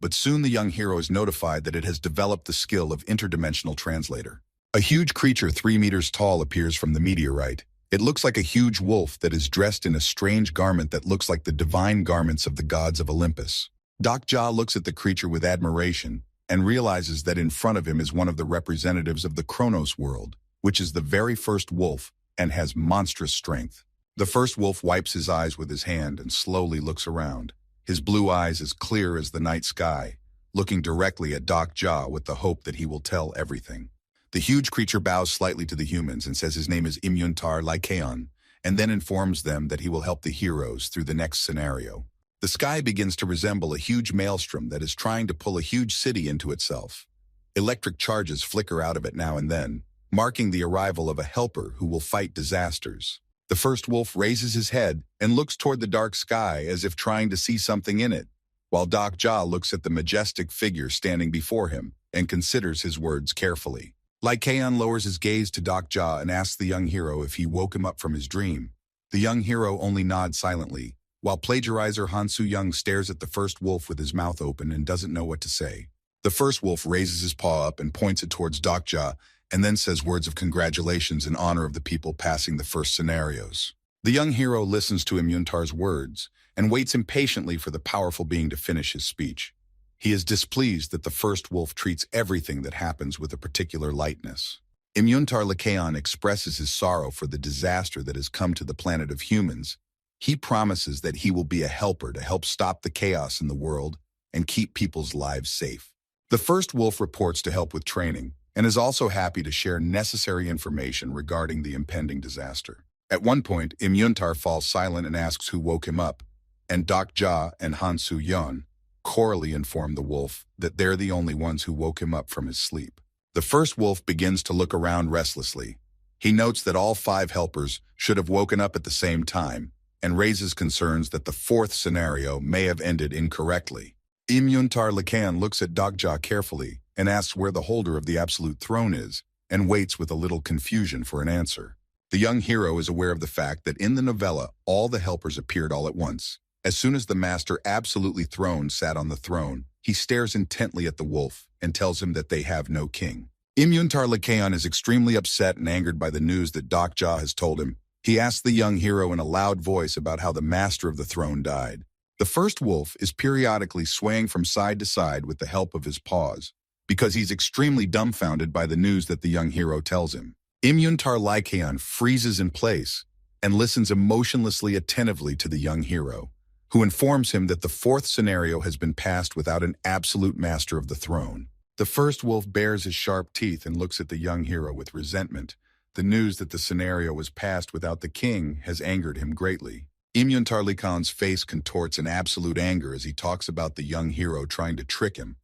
But soon the young hero is notified that it has developed the skill of interdimensional translator. A huge creature 3 meters tall appears from the meteorite. It looks like a huge wolf that is dressed in a strange garment that looks like the divine garments of the gods of Olympus. Deok-ja looks at the creature with admiration and realizes that in front of him is one of the representatives of the Chronos world, which is the very first wolf and has monstrous strength. The first wolf wipes his eyes with his hand and slowly looks around, his blue eyes as clear as the night sky, looking directly at Deok-ja with the hope that he will tell everything. The huge creature bows slightly to the humans and says his name is Imyuntar Lycaon, and then informs them that he will help the heroes through the next scenario. The sky begins to resemble a huge maelstrom that is trying to pull a huge city into itself. Electric charges flicker out of it now and then, marking the arrival of a helper who will fight disasters. The first wolf raises his head and looks toward the dark sky as if trying to see something in it, while Doc Ja looks at the majestic figure standing before him and considers his words carefully. Lycaon lowers his gaze to Doc Ja and asks the young hero if he woke him up from his dream. The young hero only nods silently, while plagiarizer Han Soo-young stares at the first wolf with his mouth open and doesn't know what to say. The first wolf raises his paw up and points it towards Doc Ja, and then says words of congratulations in honor of the people passing the first scenarios. The young hero listens to Imyuntar's words and waits impatiently for the powerful being to finish his speech. He is displeased that the first wolf treats everything that happens with a particular lightness. Imyuntar Lycaon expresses his sorrow for the disaster that has come to the planet of humans. He promises that he will be a helper to help stop the chaos in the world and keep people's lives safe. The first wolf reports to help with training and is also happy to share necessary information regarding the impending disaster. At one point, Imyuntar falls silent and asks who woke him up, and Doc Ja and Han Soo-young corally inform the wolf that they're the only ones who woke him up from his sleep. The first wolf begins to look around restlessly. He notes that all 5 helpers should have woken up at the same time and raises concerns that the 4th scenario may have ended incorrectly. Imyuntar Lycaon looks at Doc Ja carefully and asks where the holder of the absolute throne is and waits with a little confusion for an answer. The young hero is aware of the fact that in the novella, all the helpers appeared all at once. As soon as the master absolutely throned sat on the throne, he stares intently at the wolf and tells him that they have no king. Imyuntar Lycaon is extremely upset and angered by the news that Doc Ja has told him. He asks the young hero in a loud voice about how the master of the throne died. The first wolf is periodically swaying from side to side with the help of his paws, because he's extremely dumbfounded by the news that the young hero tells him. Imyuntar Lycaon freezes in place and listens emotionlessly attentively to the young hero, who informs him that the 4th scenario has been passed without an absolute master of the throne. The first wolf bares his sharp teeth and looks at the young hero with resentment. The news that the scenario was passed without the king has angered him greatly. Imyuntar Lycaon's face contorts in absolute anger as he talks about the young hero trying to trick him,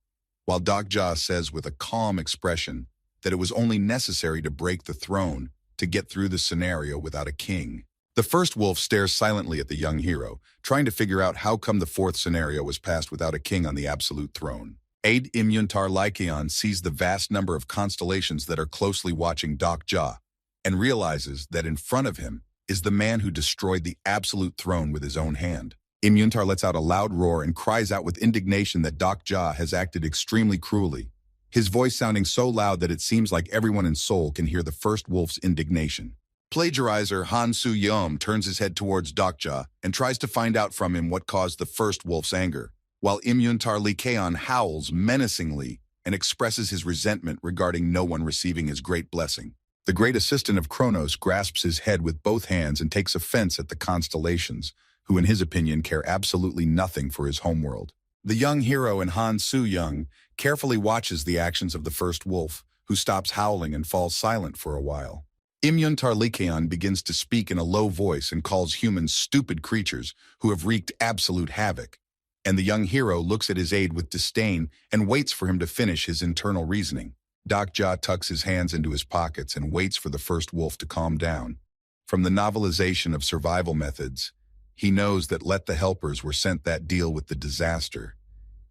while Doc Ja says with a calm expression that it was only necessary to break the throne to get through the scenario without a king. The first wolf stares silently at the young hero, trying to figure out how come the 4th scenario was passed without a king on the absolute throne. Aide Imyuntar Lycaon sees the vast number of constellations that are closely watching Doc Ja and realizes that in front of him is the man who destroyed the absolute throne with his own hand. Imyuntar lets out a loud roar and cries out with indignation that Doc Ja has acted extremely cruelly, his voice sounding so loud that it seems like everyone in Seoul can hear the first wolf's indignation. Plagiarizer Han Soo-young turns his head towards Doc Ja and tries to find out from him what caused the first wolf's anger, while Imyuntar Lycaon howls menacingly and expresses his resentment regarding no one receiving his great blessing. The great assistant of Kronos grasps his head with both hands and takes offense at the constellations, who in his opinion care absolutely nothing for his homeworld. The young hero in Han Soo-young carefully watches the actions of the first wolf, who stops howling and falls silent for a while. Imyuntar Lycaon begins to speak in a low voice and calls humans stupid creatures who have wreaked absolute havoc, and the young hero looks at his aide with disdain and waits for him to finish his internal reasoning. Doc Ja tucks his hands into his pockets and waits for the first wolf to calm down. From the novelization of survival methods, he knows that let the helpers were sent that deal with the disaster.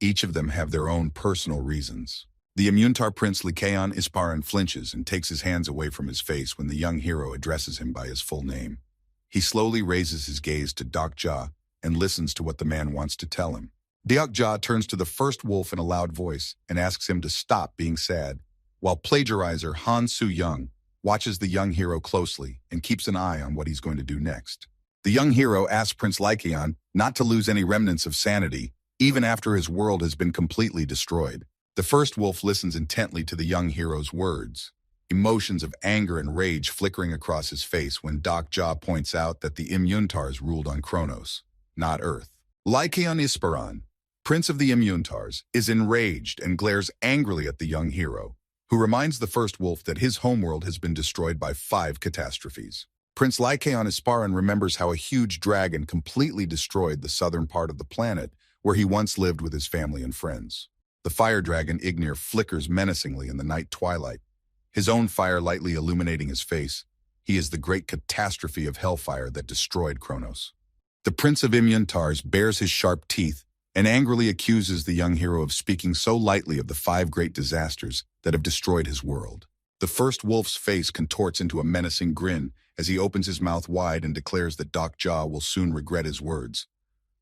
Each of them have their own personal reasons. The Imyuntar Prince Lycaon Isparan flinches and takes his hands away from his face when the young hero addresses him by his full name. He slowly raises his gaze to Doc Ja and listens to what the man wants to tell him. Doc Ja turns to the first wolf in a loud voice and asks him to stop being sad, while plagiarizer Han Soo-young watches the young hero closely and keeps an eye on what he's going to do next. The young hero asks Prince Lycaon not to lose any remnants of sanity, even after his world has been completely destroyed. The first wolf listens intently to the young hero's words, emotions of anger and rage flickering across his face when Doc Ja points out that the Imyuntars ruled on Kronos, not Earth. Lycaon Isparan, Prince of the Imyuntars, is enraged and glares angrily at the young hero, who reminds the first wolf that his homeworld has been destroyed by 5 catastrophes. Prince Lycaon Isparan remembers how a huge dragon completely destroyed the southern part of the planet where he once lived with his family and friends. The fire dragon Ignir flickers menacingly in the night twilight, his own fire lightly illuminating his face. He is the great catastrophe of hellfire that destroyed Kronos. The Prince of Imyuntars bares his sharp teeth and angrily accuses the young hero of speaking so lightly of the 5 great disasters that have destroyed his world. The first wolf's face contorts into a menacing grin as he opens his mouth wide and declares that Dokja will soon regret his words,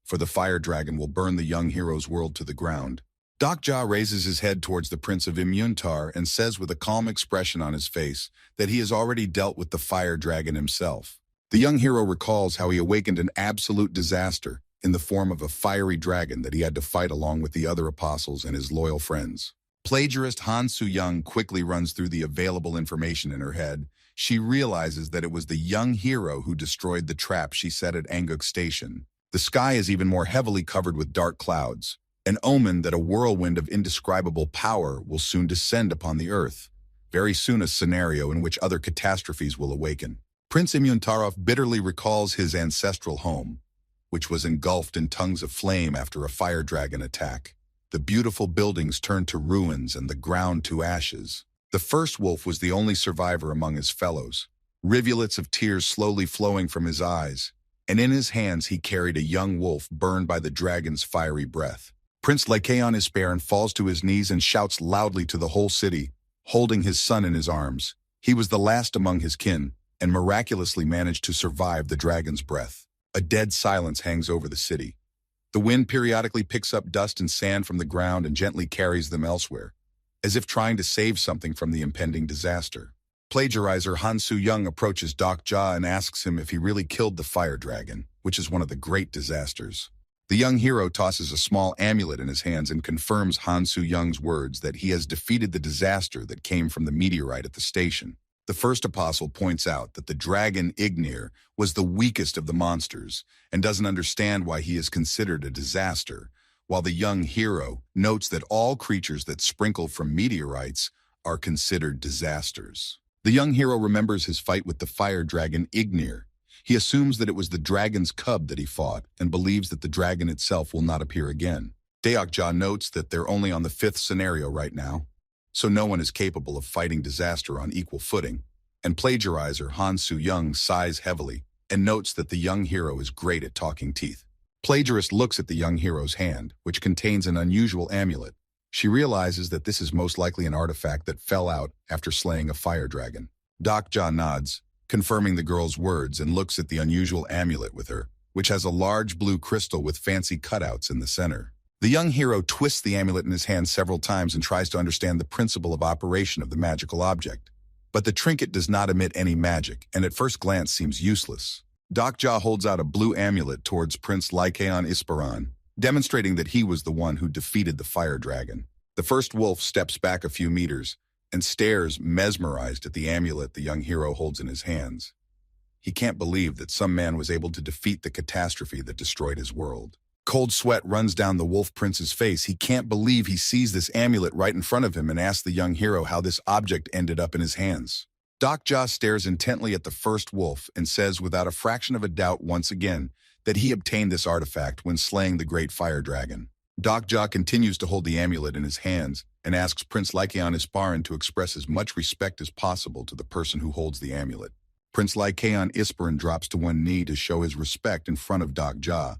for the fire dragon will burn the young hero's world to the ground. Dokja raises his head towards the Prince of Imyuntar and says with a calm expression on his face that he has already dealt with the fire dragon himself. The young hero recalls how he awakened an absolute disaster in the form of a fiery dragon that he had to fight along with the other apostles and his loyal friends. Plagiarist Han Su-young quickly runs through the available information in her head. She realizes that it was the young hero who destroyed the trap she set at Anguk Station. The sky is even more heavily covered with dark clouds, an omen that a whirlwind of indescribable power will soon descend upon the earth. Very soon a scenario in which other catastrophes will awaken. Prince Imyuntarov bitterly recalls his ancestral home, which was engulfed in tongues of flame after a fire dragon attack. The beautiful buildings turned to ruins and the ground to ashes. The first wolf was the only survivor among his fellows, rivulets of tears slowly flowing from his eyes, and in his hands he carried a young wolf burned by the dragon's fiery breath. Prince Lycaon Isparan falls to his knees and shouts loudly to the whole city, holding his son in his arms. He was the last among his kin, and miraculously managed to survive the dragon's breath. A dead silence hangs over the city. The wind periodically picks up dust and sand from the ground and gently carries them elsewhere, as if trying to save something from the impending disaster. Plagiarizer Han Su-young approaches Dokja and asks him if he really killed the fire dragon, which is one of the great disasters. The young hero tosses a small amulet in his hands and confirms Han Su-young's words that he has defeated the disaster that came from the meteorite at the station. The first apostle points out that the dragon Ignir was the weakest of the monsters and doesn't understand why he is considered a disaster, while the young hero notes that all creatures that sprinkle from meteorites are considered disasters. The young hero remembers his fight with the fire dragon Ignir. He assumes that it was the dragon's cub that he fought and believes that the dragon itself will not appear again. Deokja notes that they're only on the 5th scenario right now, so no one is capable of fighting disaster on equal footing, and plagiarizer Han Su-young sighs heavily and notes that the young hero is great at talking teeth. Plagiarist looks at the young hero's hand, which contains an unusual amulet. She realizes that this is most likely an artifact that fell out after slaying a fire dragon. Dokja nods, confirming the girl's words, and looks at the unusual amulet with her, which has a large blue crystal with fancy cutouts in the center. The young hero twists the amulet in his hand several times and tries to understand the principle of operation of the magical object. But the trinket does not emit any magic, and at first glance seems useless. Dokja holds out a blue amulet towards Prince Lycaon Isparan, demonstrating that he was the one who defeated the fire dragon. The first wolf steps back a few meters and stares mesmerized at the amulet the young hero holds in his hands. He can't believe that some man was able to defeat the catastrophe that destroyed his world. Cold sweat runs down the wolf prince's face. He can't believe he sees this amulet right in front of him and asks the young hero how this object ended up in his hands. Dokja stares intently at the first wolf and says without a fraction of a doubt once again that he obtained this artifact when slaying the great fire dragon. Dokja continues to hold the amulet in his hands and asks Prince Lycaon Isparan to express as much respect as possible to the person who holds the amulet. Prince Lycaon Isparan drops to one knee to show his respect in front of Dokja,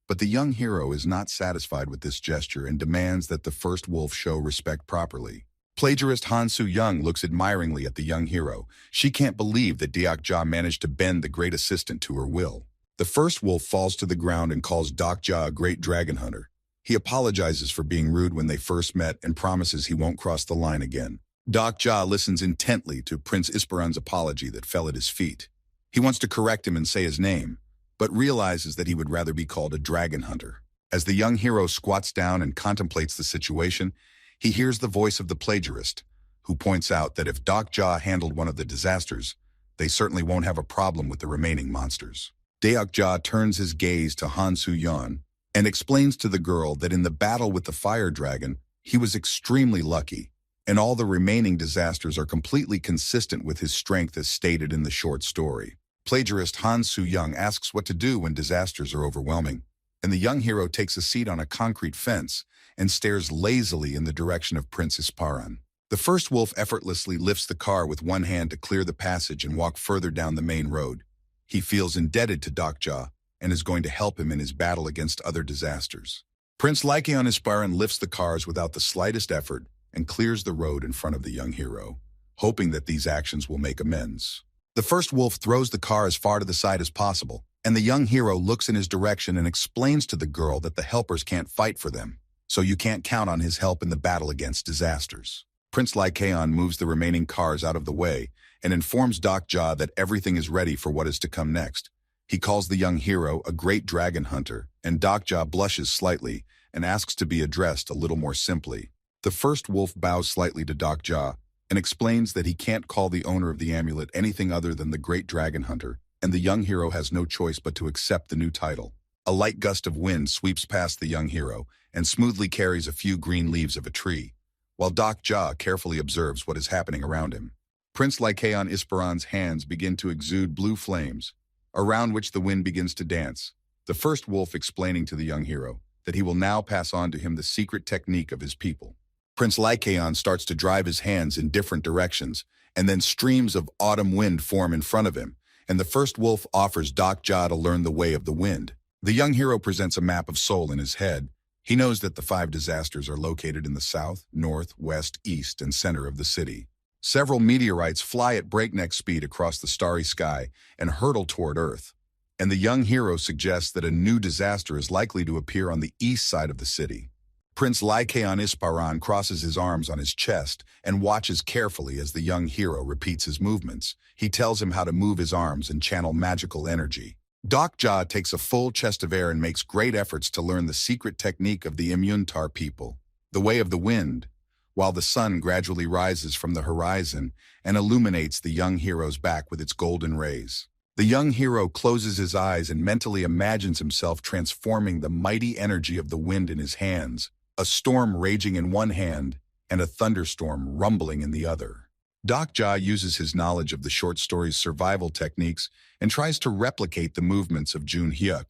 but the young hero is not satisfied with this gesture and demands that the first wolf show respect properly. Plagiarist Han Su-young looks admiringly at the young hero. She can't believe that Dokja managed to bend the great assistant to her will. The first wolf falls to the ground and calls Dokja a great dragon hunter. He apologizes for being rude when they first met and promises he won't cross the line again. Dokja listens intently to Prince Isparan's apology that fell at his feet. He wants to correct him and say his name, but realizes that he would rather be called a dragon hunter. As the young hero squats down and contemplates the situation, he hears the voice of the plagiarist, who points out that if Dokja handled one of the disasters, they certainly won't have a problem with the remaining monsters. Dokja turns his gaze to Han Su-young and explains to the girl that in the battle with the fire dragon, he was extremely lucky, and all the remaining disasters are completely consistent with his strength as stated in the short story. Plagiarist Han Soo-young asks what to do when disasters are overwhelming, and the young hero takes a seat on a concrete fence and stares lazily in the direction of Prince Isparan. The first wolf effortlessly lifts the car with one hand to clear the passage and walk further down the main road. He feels indebted to Dokja and is going to help him in his battle against other disasters. Prince Lycaon Isparan lifts the cars without the slightest effort and clears the road in front of the young hero, hoping that these actions will make amends. The first wolf throws the car as far to the side as possible, and the young hero looks in his direction and explains to the girl that the helpers can't fight for them, so you can't count on his help in the battle against disasters. Prince Lycaon moves the remaining cars out of the way and informs Dokja that everything is ready for what is to come next. He calls the young hero a great dragon hunter, and Dokja blushes slightly and asks to be addressed a little more simply. The first wolf bows slightly to Dokja and explains that he can't call the owner of the amulet anything other than the great dragon hunter, and the young hero has no choice but to accept the new title. A light gust of wind sweeps past the young hero and smoothly carries a few green leaves of a tree, while Dokja carefully observes what is happening around him. Prince Lycaon Isparan's hands begin to exude blue flames, around which the wind begins to dance, the first wolf explaining to the young hero that he will now pass on to him the secret technique of his people. Prince Lycaon starts to drive his hands in different directions, and then streams of autumn wind form in front of him, and the first wolf offers Dokja to learn the way of the wind. The young hero presents a map of Seoul in his head. He knows that the 5 disasters are located in the south, north, west, east, and center of the city. Several meteorites fly at breakneck speed across the starry sky and hurtle toward Earth, and the young hero suggests that a new disaster is likely to appear on the east side of the city. Prince Lycaon Isparan crosses his arms on his chest and watches carefully as the young hero repeats his movements. He tells him how to move his arms and channel magical energy. Dokja takes a full chest of air and makes great efforts to learn the secret technique of the Immuntar people, the way of the wind, while the sun gradually rises from the horizon and illuminates the young hero's back with its golden rays. The young hero closes his eyes and mentally imagines himself transforming the mighty energy of the wind in his hands, a storm raging in one hand and a thunderstorm rumbling in the other. Dokja uses his knowledge of the short story's survival techniques and tries to replicate the movements of Jun Hyuk,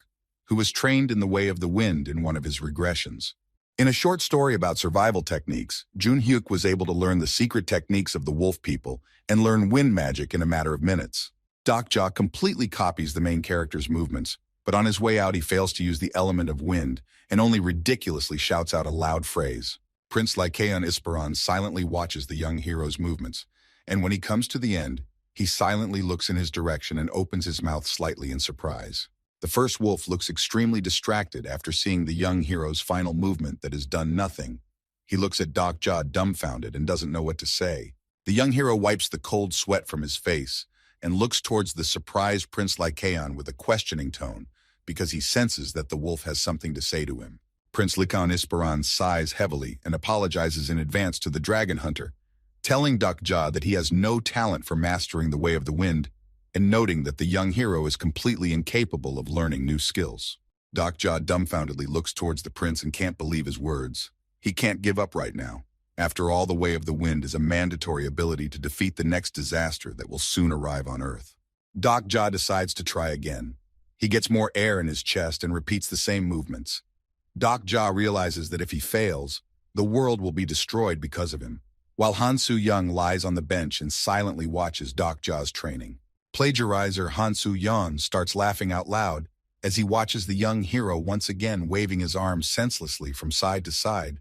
who was trained in the way of the wind in one of his regressions. In a short story about survival techniques, Jun Hyuk was able to learn the secret techniques of the wolf people and learn wind magic in a matter of minutes. Dokja completely copies the main character's movements, but on his way out he fails to use the element of wind and only ridiculously shouts out a loud phrase. Prince Lycaon Isparan silently watches the young hero's movements, and when he comes to the end, he silently looks in his direction and opens his mouth slightly in surprise. The first wolf looks extremely distracted after seeing the young hero's final movement that has done nothing. He looks at Dokja dumbfounded and doesn't know what to say. The young hero wipes the cold sweat from his face and looks towards the surprised Prince Lycaon with a questioning tone, because he senses that the wolf has something to say to him. Prince Lycaon Isparan sighs heavily and apologizes in advance to the dragon hunter, telling Dokja that he has no talent for mastering the way of the wind, and noting that the young hero is completely incapable of learning new skills. Dokja dumbfoundedly looks towards the prince and can't believe his words. He can't give up right now. After all, the way of the wind is a mandatory ability to defeat the next disaster that will soon arrive on Earth. Dokja decides to try again. He gets more air in his chest and repeats the same movements. Dokja realizes that if he fails, the world will be destroyed because of him, while Han Soo-young lies on the bench and silently watches Dokja's training. Plagiarizer Han Soo-young starts laughing out loud as he watches the young hero once again waving his arms senselessly from side to side,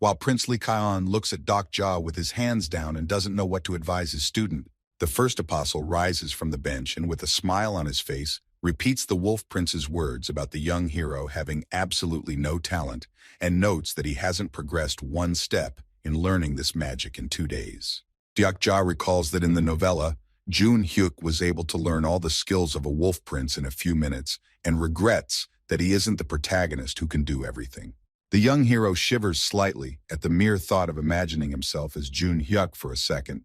while Prince Lycaon looks at Dokja with his hands down and doesn't know what to advise his student. The first apostle rises from the bench and with a smile on his face, repeats the Wolf Prince's words about the young hero having absolutely no talent and notes that he hasn't progressed one step in learning this magic in 2 days. Dokja recalls that in the novella, Jun Hyuk was able to learn all the skills of a wolf prince in a few minutes and regrets that he isn't the protagonist who can do everything. The young hero shivers slightly at the mere thought of imagining himself as Jun Hyuk for a second.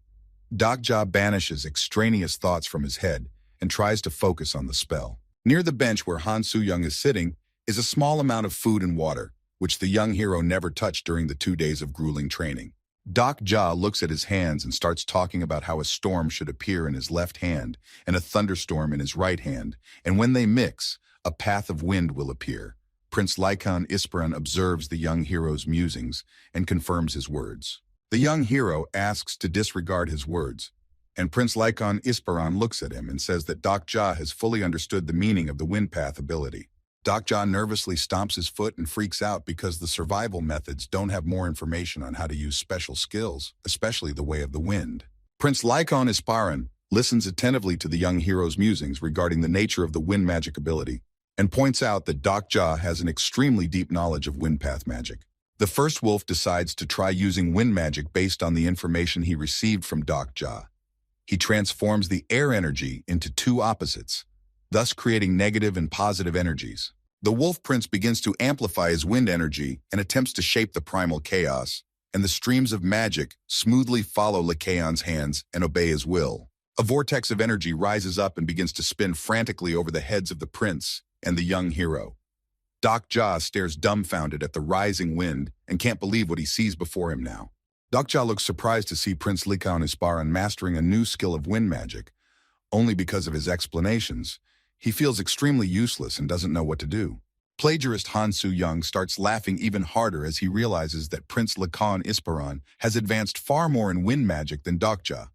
Dokja banishes extraneous thoughts from his head and tries to focus on the spell. Near the bench where Han Soo-young is sitting is a small amount of food and water, which the young hero never touched during the 2 days of grueling training. Doc Ja looks at his hands and starts talking about how a storm should appear in his left hand and a thunderstorm in his right hand, and when they mix, a path of wind will appear. Prince Lycaon Isparan observes the young hero's musings and confirms his words. The young hero asks to disregard his words, and Prince Lycaon Isparan looks at him and says that Doc Ja has fully understood the meaning of the wind path ability. Doc Ja nervously stomps his foot and freaks out because the survival methods don't have more information on how to use special skills, especially the way of the wind. Prince Lycaon Isparan listens attentively to the young hero's musings regarding the nature of the wind magic ability and points out that Doc Ja has an extremely deep knowledge of wind path magic. The first wolf decides to try using wind magic based on the information he received from Doc Ja. He transforms the air energy into two opposites, thus creating negative and positive energies. The Wolf Prince begins to amplify his wind energy and attempts to shape the primal chaos, and the streams of magic smoothly follow Lycaon's hands and obey his will. A vortex of energy rises up and begins to spin frantically over the heads of the prince and the young hero. Doc Ja stares dumbfounded at the rising wind and can't believe what he sees before him now. Doc Ja looks surprised to see Prince Lycaon Isparan mastering a new skill of wind magic. Only because of his explanations, he feels extremely useless and doesn't know what to do. Plagiarist Han Soo-young starts laughing even harder as he realizes that Prince Lycaon Isparan has advanced far more in wind magic than Doc Ja,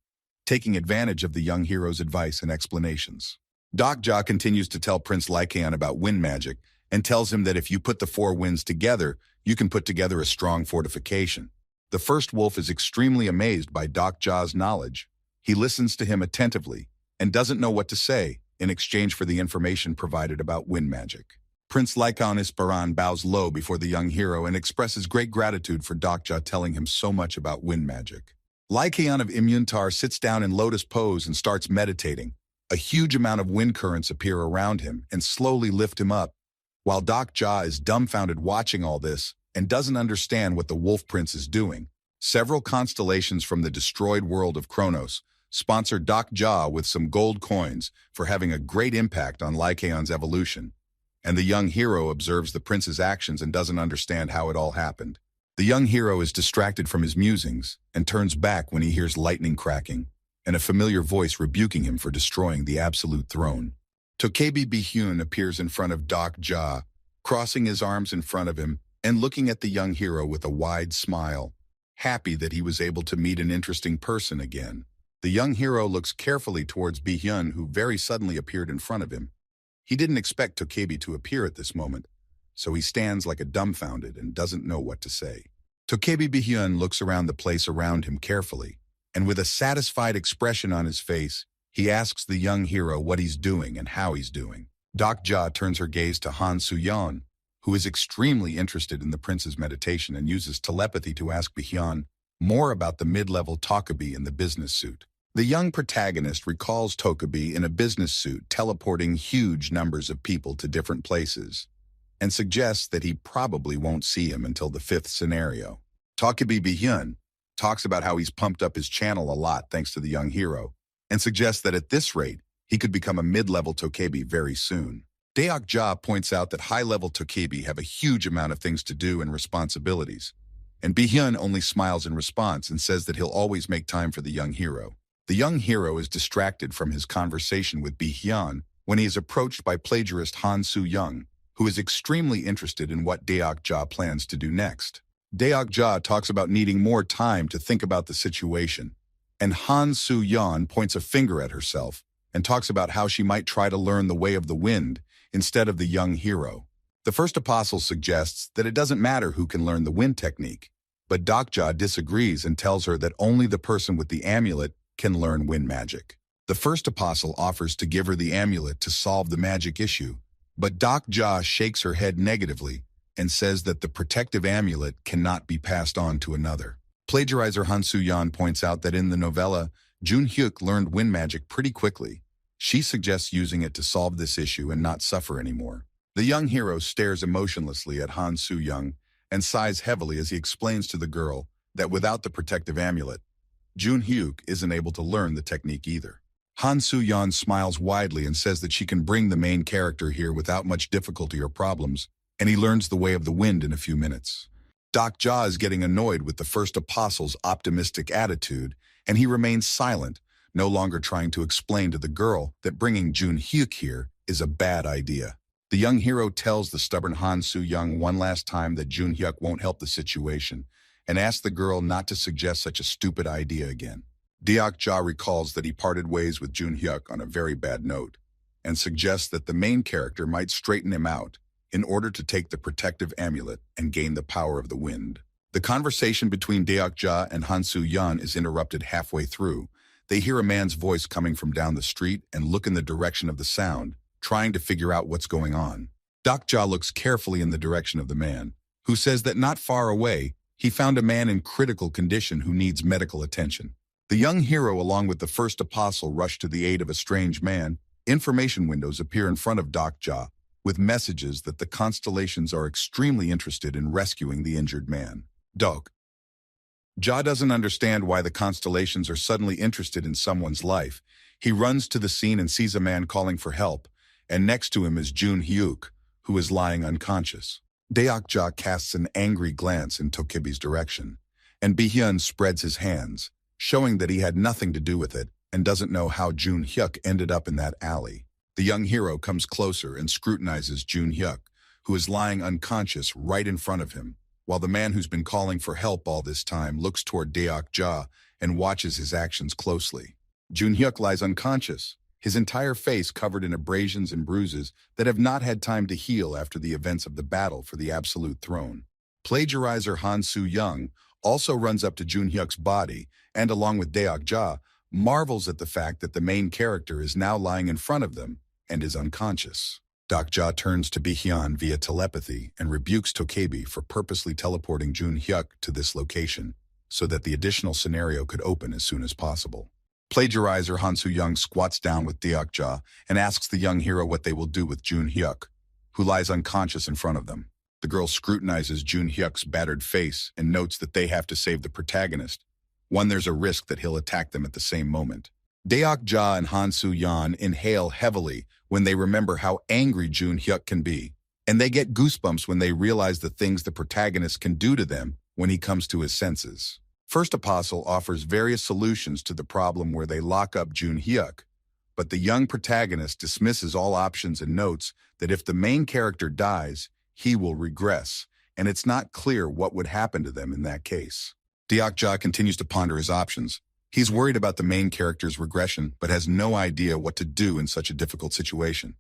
taking advantage of the young hero's advice and explanations. Doc Ja continues to tell Prince Lycaon about wind magic and tells him that if you put the four winds together, you can put together a strong fortification. The first wolf is extremely amazed by Doc Ja's knowledge. He listens to him attentively and doesn't know what to say in exchange for the information provided about wind magic. Prince Lycaon Isparan bows low before the young hero and expresses great gratitude for Doc Ja telling him so much about wind magic. Lycaon of Immuntar sits down in lotus pose and starts meditating. A huge amount of wind currents appear around him and slowly lift him up, while Doc Ja is dumbfounded watching all this and doesn't understand what the Wolf Prince is doing. Several constellations from the destroyed world of Kronos sponsor Doc Ja with some gold coins for having a great impact on Lycaon's evolution, and the young hero observes the prince's actions and doesn't understand how it all happened. The young hero is distracted from his musings and turns back when he hears lightning cracking and a familiar voice rebuking him for destroying the absolute throne. Tokebi Bihyun appears in front of Doc Ja, crossing his arms in front of him and looking at the young hero with a wide smile, happy that he was able to meet an interesting person again. The young hero looks carefully towards Bihyun, who very suddenly appeared in front of him. He didn't expect Tokebi to appear at this moment, so he stands like a dumbfounded and doesn't know what to say. Tokebi Bihyun looks around the place around him carefully, and with a satisfied expression on his face, he asks the young hero what he's doing and how he's doing. Doc Ja turns her gaze to Han Soo-yeon, who is extremely interested in the prince's meditation and uses telepathy to ask Bihyun more about the mid-level Tokebi in the business suit. The young protagonist recalls Tokebi in a business suit teleporting huge numbers of people to different places, and suggests that he probably won't see him until the fifth scenario. Tokebi Bihyun talks about how he's pumped up his channel a lot thanks to the young hero, and suggests that at this rate, he could become a mid-level Tokebi very soon. Deok Ja points out that high-level Tokebi have a huge amount of things to do and responsibilities, and Bihyun only smiles in response and says that he'll always make time for the young hero. The young hero is distracted from his conversation with Bihyun when he is approached by plagiarist Han Soo-young, who is extremely interested in what Deok Ja plans to do next. Deok Ja talks about needing more time to think about the situation, and Han Soo-yeon points a finger at herself and talks about how she might try to learn the way of the wind instead of the young hero. The first apostle suggests that it doesn't matter who can learn the wind technique, but Doc Ja disagrees and tells her that only the person with the amulet can learn wind magic. The first apostle offers to give her the amulet to solve the magic issue, but Doc Ja shakes her head negatively and says that the protective amulet cannot be passed on to another. Plagiarizer Han Soo-yeon points out that in the novella, Jun Hyuk learned wind magic pretty quickly. She suggests using it to solve this issue and not suffer anymore. The young hero stares emotionlessly at Han Soo-young and sighs heavily as he explains to the girl that without the protective amulet, Jun Hyuk isn't able to learn the technique either. Han Soo-yeon smiles widely and says that she can bring the main character here without much difficulty or problems, and he learns the way of the wind in a few minutes. Doc Ja is getting annoyed with the first apostle's optimistic attitude, and he remains silent, no longer trying to explain to the girl that bringing Jun Hyuk here is a bad idea. The young hero tells the stubborn Han Soo-young one last time that Jun Hyuk won't help the situation, and asks the girl not to suggest such a stupid idea again. Deok Ja recalls that he parted ways with Jun Hyuk on a very bad note, and suggests that the main character might straighten him out in order to take the protective amulet and gain the power of the wind. The conversation between Deok Ja and Han Soo-yeon is interrupted halfway through. They hear a man's voice coming from down the street and look in the direction of the sound, trying to figure out what's going on. Deok Ja looks carefully in the direction of the man, who says that not far away, he found a man in critical condition who needs medical attention. The young hero, along with the first apostle, rush to the aid of a strange man. Information windows appear in front of Deok Ja, with messages that the constellations are extremely interested in rescuing the injured man. Deok Ja doesn't understand why the constellations are suddenly interested in someone's life. He runs to the scene and sees a man calling for help, and next to him is Jun Hyuk, who is lying unconscious. Deok Ja casts an angry glance in Tokibi's direction, and Bi-hyun spreads his hands, showing that he had nothing to do with it and doesn't know how Jun Hyuk ended up in that alley. The young hero comes closer and scrutinizes Jun Hyuk, who is lying unconscious right in front of him, while the man who's been calling for help all this time looks toward Deok Ja and watches his actions closely. Jun Hyuk lies unconscious, his entire face covered in abrasions and bruises that have not had time to heal after the events of the battle for the absolute throne. Plagiarizer Han Soo-young also runs up to Jun Hyuk's body and, along with Deok Ja, marvels at the fact that the main character is now lying in front of them and is unconscious. Deok Ja turns to Bi-hyun via telepathy and rebukes Tokibi for purposely teleporting Jun Hyuk to this location so that the additional scenario could open as soon as possible. Plagiarizer Han Soo-young squats down with Deok Ja and asks the young hero what they will do with Jun Hyuk, who lies unconscious in front of them. The girl scrutinizes Jun Hyuk's battered face and notes that they have to save the protagonist. There's a risk that he'll attack them at the same moment. Deok Ja and Han Soo-yeon inhale heavily when they remember how angry Jun Hyuk can be, and they get goosebumps when they realize the things the protagonist can do to them when he comes to his senses. First Apostle offers various solutions to the problem where they lock up Jun Hyuk, but the young protagonist dismisses all options and notes that if the main character dies, he will regress, and it's not clear what would happen to them in that case. Deok Ja continues to ponder his options. He's worried about the main character's regression, but has no idea what to do in such a difficult situation.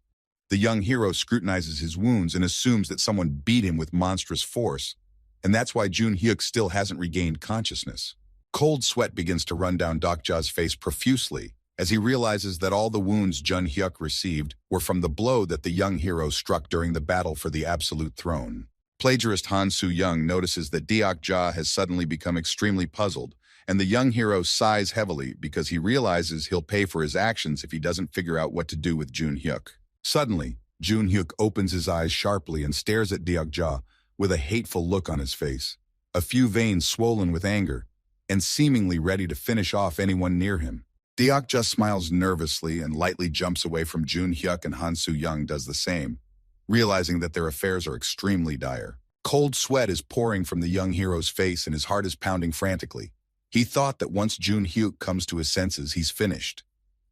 The young hero scrutinizes his wounds and assumes that someone beat him with monstrous force, and that's why Jun Hyuk still hasn't regained consciousness. Cold sweat begins to run down Deok Ja's face profusely as he realizes that all the wounds Jun Hyuk received were from the blow that the young hero struck during the battle for the absolute throne. Plagiarist Han Soo-young notices that Deok Ja has suddenly become extremely puzzled, and the young hero sighs heavily because he realizes he'll pay for his actions if he doesn't figure out what to do with Jun Hyuk. Suddenly, Jun Hyuk opens his eyes sharply and stares at Deok Ja with a hateful look on his face, a few veins swollen with anger, and seemingly ready to finish off anyone near him. Deok Ja smiles nervously and lightly jumps away from Jun Hyuk, and Han Soo-young does the same, realizing that their affairs are extremely dire. Cold sweat is pouring from the young hero's face and his heart is pounding frantically. He thought that once Jun Hyuk comes to his senses, he's finished.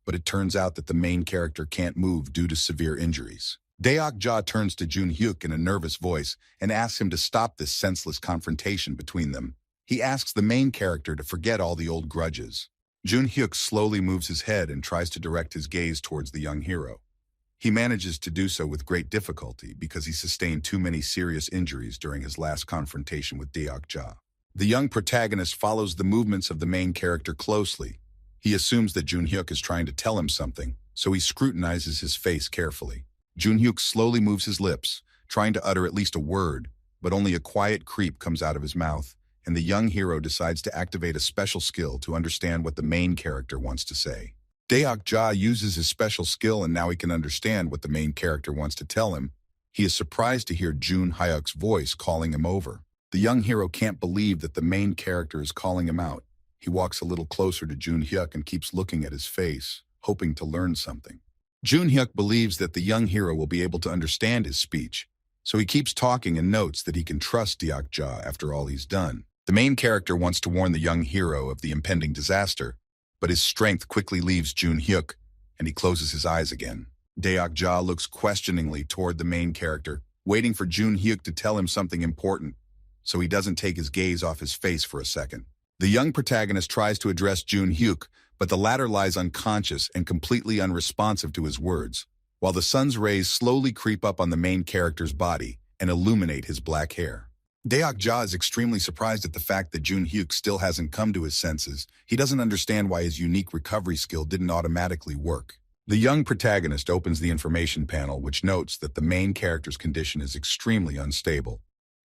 But it turns out that the main character can't move due to severe injuries. Deok Ja turns to Jun Hyuk in a nervous voice and asks him to stop this senseless confrontation between them. He asks the main character to forget all the old grudges. Jun Hyuk slowly moves his head and tries to direct his gaze towards the young hero. He manages to do so with great difficulty because he sustained too many serious injuries during his last confrontation with Deok Ja. The young protagonist follows the movements of the main character closely. He assumes that Jun Hyuk is trying to tell him something, so he scrutinizes his face carefully. Jun Hyuk slowly moves his lips, trying to utter at least a word, but only a quiet creep comes out of his mouth, and the young hero decides to activate a special skill to understand what the main character wants to say. Deok Ja uses his special skill, and now he can understand what the main character wants to tell him. He is surprised to hear Jun Hyuk's voice calling him over. The young hero can't believe that the main character is calling him out. He walks a little closer to Jun Hyuk and keeps looking at his face, hoping to learn something. Jun Hyuk believes that the young hero will be able to understand his speech, So he keeps talking and notes that he can trust Deok-ja after all he's done. The main character wants to warn the young hero of the impending disaster, but his strength quickly leaves Jun-hyuk, and he closes his eyes again. Deok-ja looks questioningly toward the main character, waiting for Jun-hyuk to tell him something important, so he doesn't take his gaze off his face for a second. The young protagonist tries to address Jun-hyuk, but the latter lies unconscious and completely unresponsive to his words, while the sun's rays slowly creep up on the main character's body and illuminate his black hair. Deok-ja is extremely surprised at the fact that Jun-hyuk still hasn't come to his senses. He doesn't understand why his unique recovery skill didn't automatically work. The young protagonist opens the information panel, which notes that the main character's condition is extremely unstable,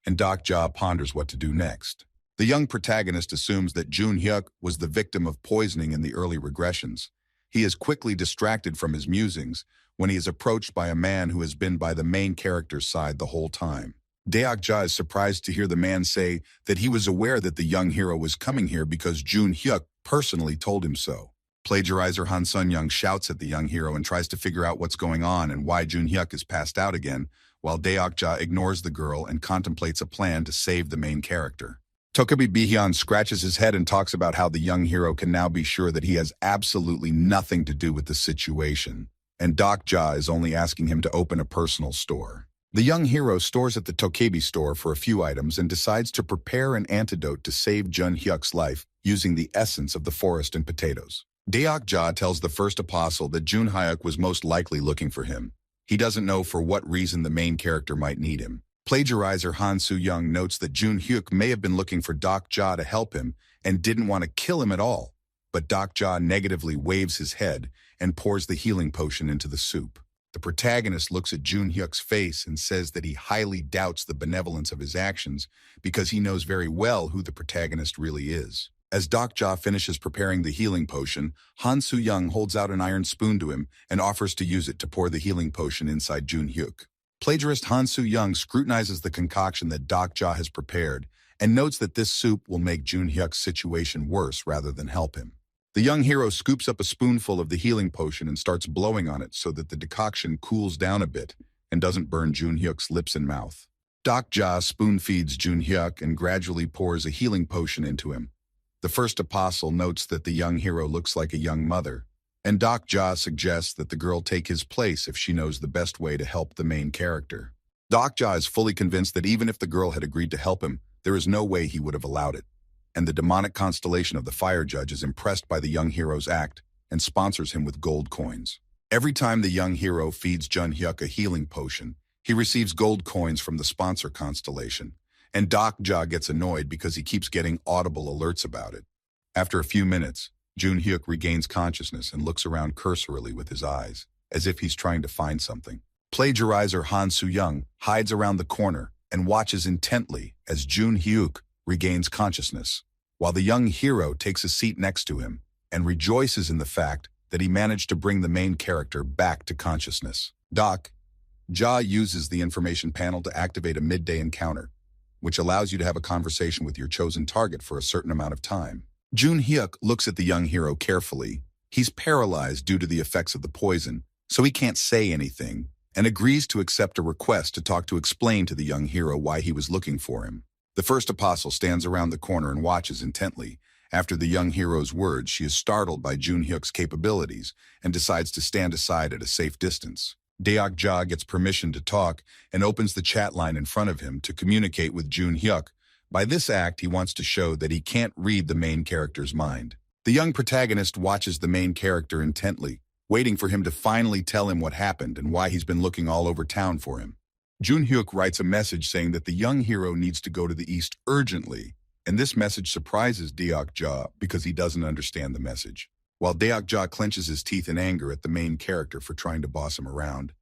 and Deok-ja ponders what to do next. The young protagonist assumes that Jun-hyuk was the victim of poisoning in the early regressions. He is quickly distracted from his musings when he is approached by a man who has been by the main character's side the whole time. Deok-ja is surprised to hear the man say that he was aware that the young hero was coming here because Jun-hyuk personally told him so. Plagiarizer Han Sun-young shouts at the young hero and tries to figure out what's going on and why Jun-hyuk is passed out again, while Deok-ja ignores the girl and contemplates a plan to save the main character. Tokabi Bihyun scratches his head and talks about how the young hero can now be sure that he has absolutely nothing to do with the situation, and Deok-ja is only asking him to open a personal store. The young hero stores at the Tokabi store for a few items and decides to prepare an antidote to save Jun-hyuk's life using the essence of the forest and potatoes. Deok-ja tells the first apostle that Jun-hyuk was most likely looking for him. He doesn't know for what reason the main character might need him. Plagiarizer Han Soo-young notes that Jun-hyuk may have been looking for Deok-ja to help him and didn't want to kill him at all, but Deok-ja negatively waves his head and pours the healing potion into the soup. The protagonist looks at Jun-hyuk's face and says that he highly doubts the benevolence of his actions because he knows very well who the protagonist really is. As Deok-ja finishes preparing the healing potion, Han Soo-young holds out an iron spoon to him and offers to use it to pour the healing potion inside Jun-hyuk. Plagiarist Han Soo-young scrutinizes the concoction that Deok-ja has prepared and notes that this soup will make Jun-hyuk's situation worse rather than help him. The young hero scoops up a spoonful of the healing potion and starts blowing on it so that the decoction cools down a bit and doesn't burn Jun-hyuk's lips and mouth. Deok-ja spoon-feeds Jun-hyuk and gradually pours a healing potion into him. The first apostle notes that the young hero looks like a young mother, and Deok-ja suggests that the girl take his place if she knows the best way to help the main character. Deok-ja is fully convinced that even if the girl had agreed to help him, there is no way he would have allowed it, and the demonic constellation of the Fire Judge is impressed by the young hero's act and sponsors him with gold coins. Every time the young hero feeds Jun-hyuk a healing potion, he receives gold coins from the sponsor constellation, and Deok-ja gets annoyed because he keeps getting audible alerts about it. After a few minutes, Jun-hyuk regains consciousness and looks around cursorily with his eyes, as if he's trying to find something. Plagiarizer Han Soo-young hides around the corner and watches intently as Jun-hyuk regains consciousness, while the young hero takes a seat next to him and rejoices in the fact that he managed to bring the main character back to consciousness. Deok-ja uses the information panel to activate a midday encounter, which allows you to have a conversation with your chosen target for a certain amount of time. Jun-hyuk looks at the young hero carefully. He's paralyzed due to the effects of the poison, so he can't say anything, and agrees to accept a request to talk to explain to the young hero why he was looking for him. The first apostle stands around the corner and watches intently. After the young hero's words, she is startled by Jun-hyuk's capabilities and decides to stand aside at a safe distance. Deok-ja gets permission to talk and opens the chat line in front of him to communicate with Jun-hyuk. By this act, he wants to show that he can't read the main character's mind. The young protagonist watches the main character intently, waiting for him to finally tell him what happened and why he's been looking all over town for him. Jun-hyuk writes a message saying that the young hero needs to go to the east urgently, and this message surprises Deok-ja because he doesn't understand the message. While Deok-ja clenches his teeth in anger at the main character for trying to boss him around,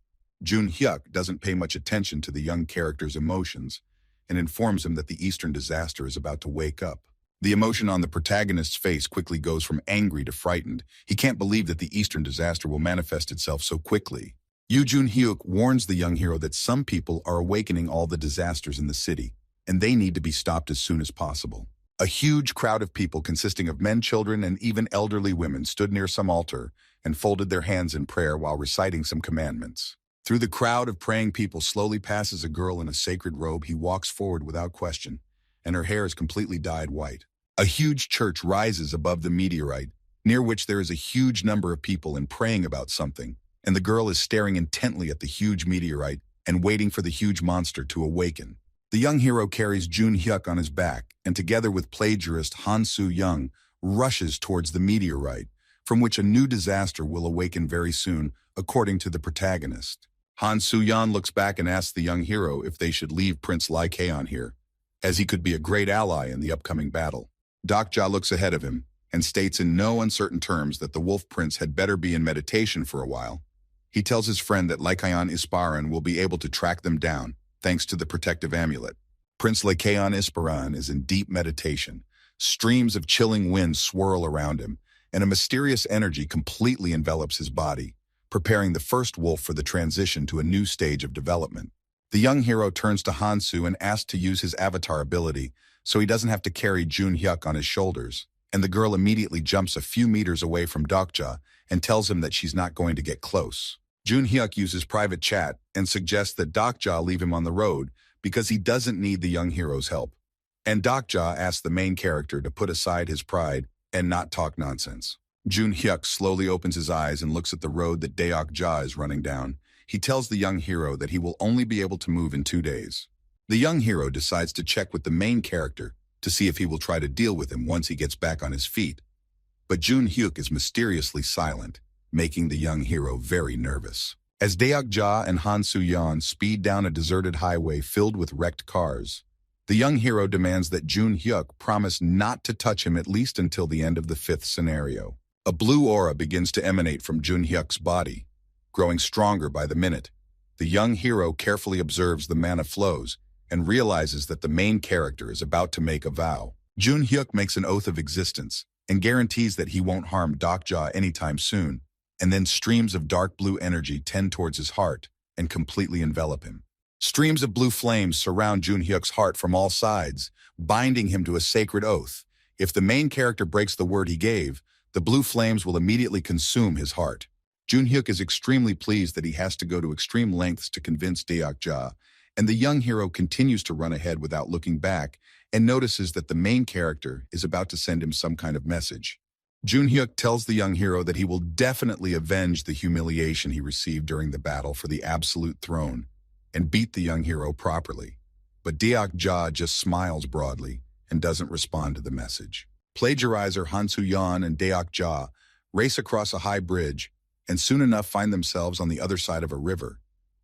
Jun-hyuk doesn't pay much attention to the young character's emotions and informs him that the eastern disaster is about to wake up. The emotion on the protagonist's face quickly goes from angry to frightened. He can't believe that the eastern disaster will manifest itself so quickly. Jun-hyuk warns the young hero that some people are awakening all the disasters in the city, and they need to be stopped as soon as possible. A huge crowd of people consisting of men, children, and even elderly women stood near some altar and folded their hands in prayer while reciting some commandments. Through the crowd of praying people slowly passes a girl in a sacred robe. He walks forward without question, and her hair is completely dyed white. A huge church rises above the meteorite, near which there is a huge number of people and praying about something, and the girl is staring intently at the huge meteorite and waiting for the huge monster to awaken. The young hero carries Jun Hyuk on his back, and together with plagiarist Han Soo-young, rushes towards the meteorite, from which a new disaster will awaken very soon, according to the protagonist. Han Soo-young looks back and asks the young hero if they should leave Prince Ly Kaon here, as he could be a great ally in the upcoming battle. Dokja looks ahead of him and states in no uncertain terms that the Wolf Prince had better be in meditation for a while. He tells his friend that Lycaon Isparan will be able to track them down, thanks to the protective amulet. Prince Lycaon Isparan is in deep meditation. Streams of chilling wind swirl around him, and a mysterious energy completely envelops his body, preparing the first wolf for the transition to a new stage of development. The young hero turns to Hansu and asks to use his avatar ability so he doesn't have to carry Jun Hyuk on his shoulders, and the girl immediately jumps a few meters away from Dokja and tells him that she's not going to get close. Jun Hyuk uses private chat and suggests that Dokja leave him on the road because he doesn't need the young hero's help. And Dokja asks the main character to put aside his pride and not talk nonsense. Jun Hyuk slowly opens his eyes and looks at the road that Deok Ja is running down. He tells the young hero that he will only be able to move in 2 days. The young hero decides to check with the main character to see if he will try to deal with him once he gets back on his feet. But Jun Hyuk is mysteriously silent, making the young hero very nervous. As Deok Ja and Han Soo-yeon speed down a deserted highway filled with wrecked cars, the young hero demands that Jun Hyuk promise not to touch him at least until the end of the 5th scenario. A blue aura begins to emanate from Jun Hyuk's body, growing stronger by the minute. The young hero carefully observes the mana flows and realizes that the main character is about to make a vow. Jun Hyuk makes an oath of existence and guarantees that he won't harm Dokja anytime soon, and then streams of dark blue energy tend towards his heart and completely envelop him. Streams of blue flames surround Jun Hyuk's heart from all sides, binding him to a sacred oath. If the main character breaks the word he gave, the blue flames will immediately consume his heart. Jun Hyuk is extremely pleased that he has to go to extreme lengths to convince Deok Ja, and the young hero continues to run ahead without looking back and notices that the main character is about to send him some kind of message. Jun Hyuk tells the young hero that he will definitely avenge the humiliation he received during the battle for the absolute throne and beat the young hero properly. But Deok Ja just smiles broadly and doesn't respond to the message. Plagiarizer Han Soo-yeon and Deok Ja race across a high bridge and soon enough find themselves on the other side of a river.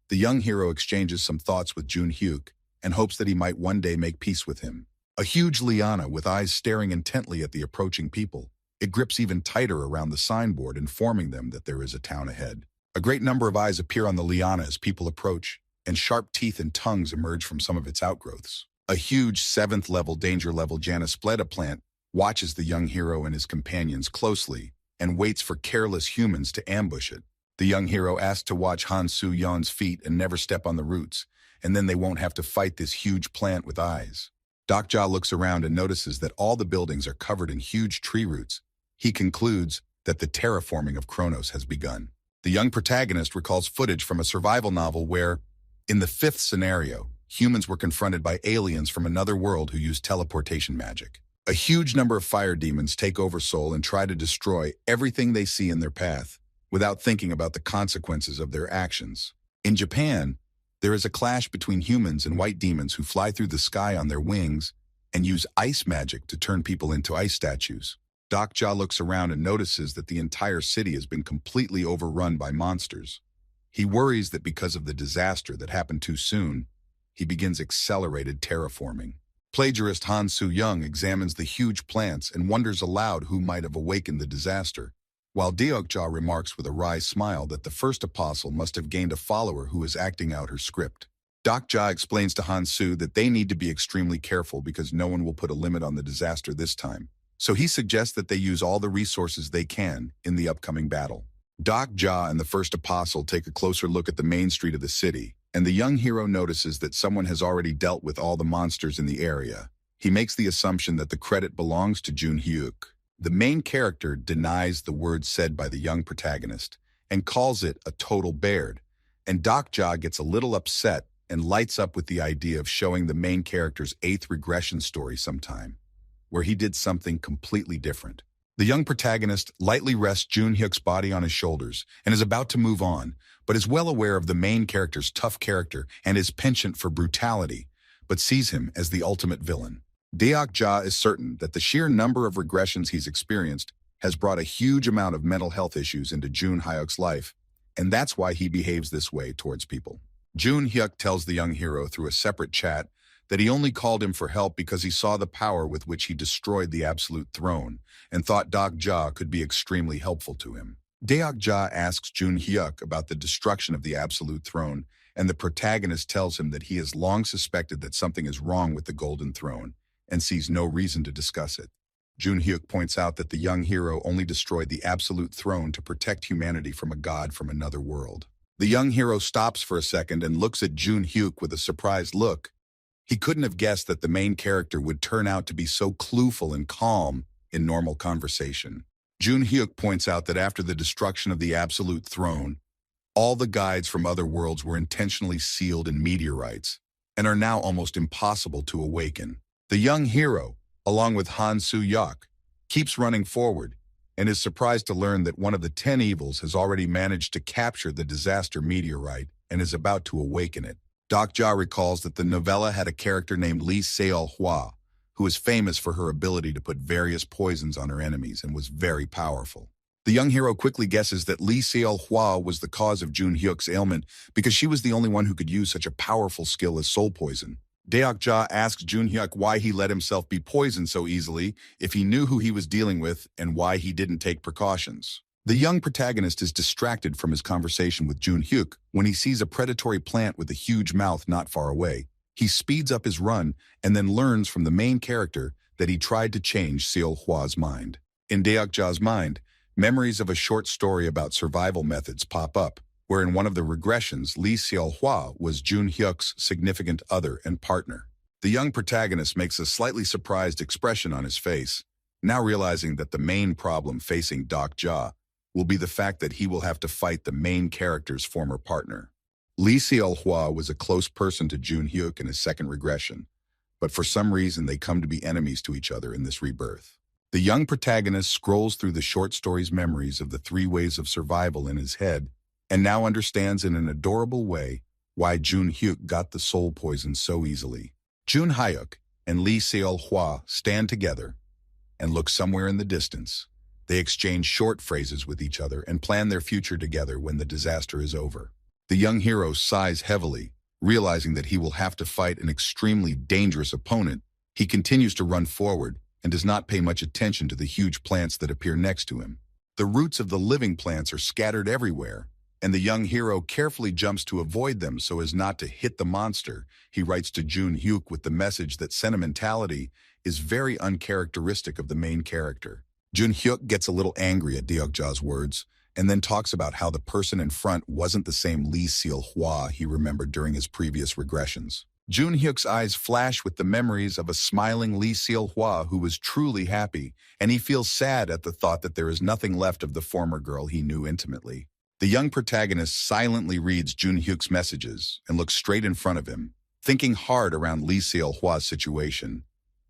The young hero exchanges some thoughts with Jun Hyuk and hopes that he might one day make peace with him. A huge liana with eyes staring intently at the approaching people. It grips even tighter around the signboard, informing them that there is a town ahead. A great number of eyes appear on the liana as people approach, and sharp teeth and tongues emerge from some of its outgrowths. A huge 7th level danger level Januspleta plant watches the young hero and his companions closely and waits for careless humans to ambush it. The young hero asks to watch Han Soo-yeon's feet and never step on the roots, and then they won't have to fight this huge plant with eyes. Dokja looks around and notices that all the buildings are covered in huge tree roots. He concludes that the terraforming of Kronos has begun. The young protagonist recalls footage from a survival novel where, in the 5th scenario, humans were confronted by aliens from another world who used teleportation magic. A huge number of fire demons take over Seoul and try to destroy everything they see in their path, without thinking about the consequences of their actions. In Japan, there is a clash between humans and white demons who fly through the sky on their wings and use ice magic to turn people into ice statues. Dokja looks around and notices that the entire city has been completely overrun by monsters. He worries that because of the disaster that happened too soon, he begins accelerated terraforming. Plagiarist Han Soo-yeon examines the huge plants and wonders aloud who might have awakened the disaster, while Deok Ja remarks with a wry smile that the first apostle must have gained a follower who is acting out her script. Deok Ja explains to Han Soo that they need to be extremely careful because no one will put a limit on the disaster this time, so he suggests that they use all the resources they can in the upcoming battle. Deok Ja and the first apostle take a closer look at the main street of the city, and the young hero notices that someone has already dealt with all the monsters in the area. He makes the assumption that the credit belongs to Jun Hyuk. The main character denies the words said by the young protagonist and calls it a total baird, And Doc Ja gets a little upset and lights up with the idea of showing the main character's 8th regression story sometime, where he did something completely different. The young protagonist lightly rests Jun Hyuk's body on his shoulders and is about to move on, but is well aware of the main character's tough character and his penchant for brutality, but sees him as the ultimate villain. Deok Ja is certain that the sheer number of regressions he's experienced has brought a huge amount of mental health issues into Jun Hyuk's life, and that's why he behaves this way towards people. Jun Hyuk tells the young hero through a separate chat that he only called him for help because he saw the power with which he destroyed the Absolute Throne and thought Doc Ja could be extremely helpful to him. Deok Ja asks Jun Hyuk about the destruction of the Absolute Throne, and the protagonist tells him that he has long suspected that something is wrong with the Golden Throne and sees no reason to discuss it. Jun Hyuk points out that the young hero only destroyed the Absolute Throne to protect humanity from a god from another world. The young hero stops for a second and looks at Jun Hyuk with a surprised look. He couldn't have guessed that the main character would turn out to be so clueful and calm in normal conversation. Jun Hyuk points out that after the destruction of the Absolute Throne, all the guides from other worlds were intentionally sealed in meteorites and are now almost impossible to awaken. The young hero, along with Han Soo-hyuk, keeps running forward and is surprised to learn that one of the 10 evils has already managed to capture the disaster meteorite and is about to awaken it. Doc Ja recalls that the novella had a character named Lee Seol-hwa, who is famous for her ability to put various poisons on her enemies and was very powerful. The young hero quickly guesses that Lee Seol-hwa was the cause of Jun Hyuk's ailment because she was the only one who could use such a powerful skill as soul poison. Deok Ja asks Jun Hyuk why he let himself be poisoned so easily if he knew who he was dealing with and why he didn't take precautions. The young protagonist is distracted from his conversation with Jun Hyuk when he sees a predatory plant with a huge mouth not far away. He speeds up his run and then learns from the main character that he tried to change Seol-hwa's mind. In Deok Ja's mind, memories of a short story about survival methods pop up, where in one of the regressions, Lee Seol-hwa was Jun Hyuk's significant other and partner. The young protagonist makes a slightly surprised expression on his face, now realizing that the main problem facing Doc Ja will be the fact that he will have to fight the main character's former partner. Lee Seol-hwa was a close person to Jun Hyuk in his second regression, but for some reason they come to be enemies to each other in this rebirth. The young protagonist scrolls through the short story's memories of the 3 ways of survival in his head and now understands in an adorable way why Jun Hyuk got the soul poison so easily. Jun Hyuk and Lee Seol-hwa stand together and look somewhere in the distance. They exchange short phrases with each other and plan their future together when the disaster is over. The young hero sighs heavily, realizing that he will have to fight an extremely dangerous opponent. He continues to run forward and does not pay much attention to the huge plants that appear next to him. The roots of the living plants are scattered everywhere, and the young hero carefully jumps to avoid them so as not to hit the monster. He writes to Jun Hyuk with the message that sentimentality is very uncharacteristic of the main character. Jun Hyuk gets a little angry at Deok Ja's words, and then talks about how the person in front wasn't the same Lee Seol-hwa he remembered during his previous regressions. Jun Hyuk's eyes flash with the memories of a smiling Lee Seol-hwa who was truly happy, and he feels sad at the thought that there is nothing left of the former girl he knew intimately. The young protagonist silently reads Jun Hyuk's messages and looks straight in front of him, thinking hard around Lee Seol-hwa's situation.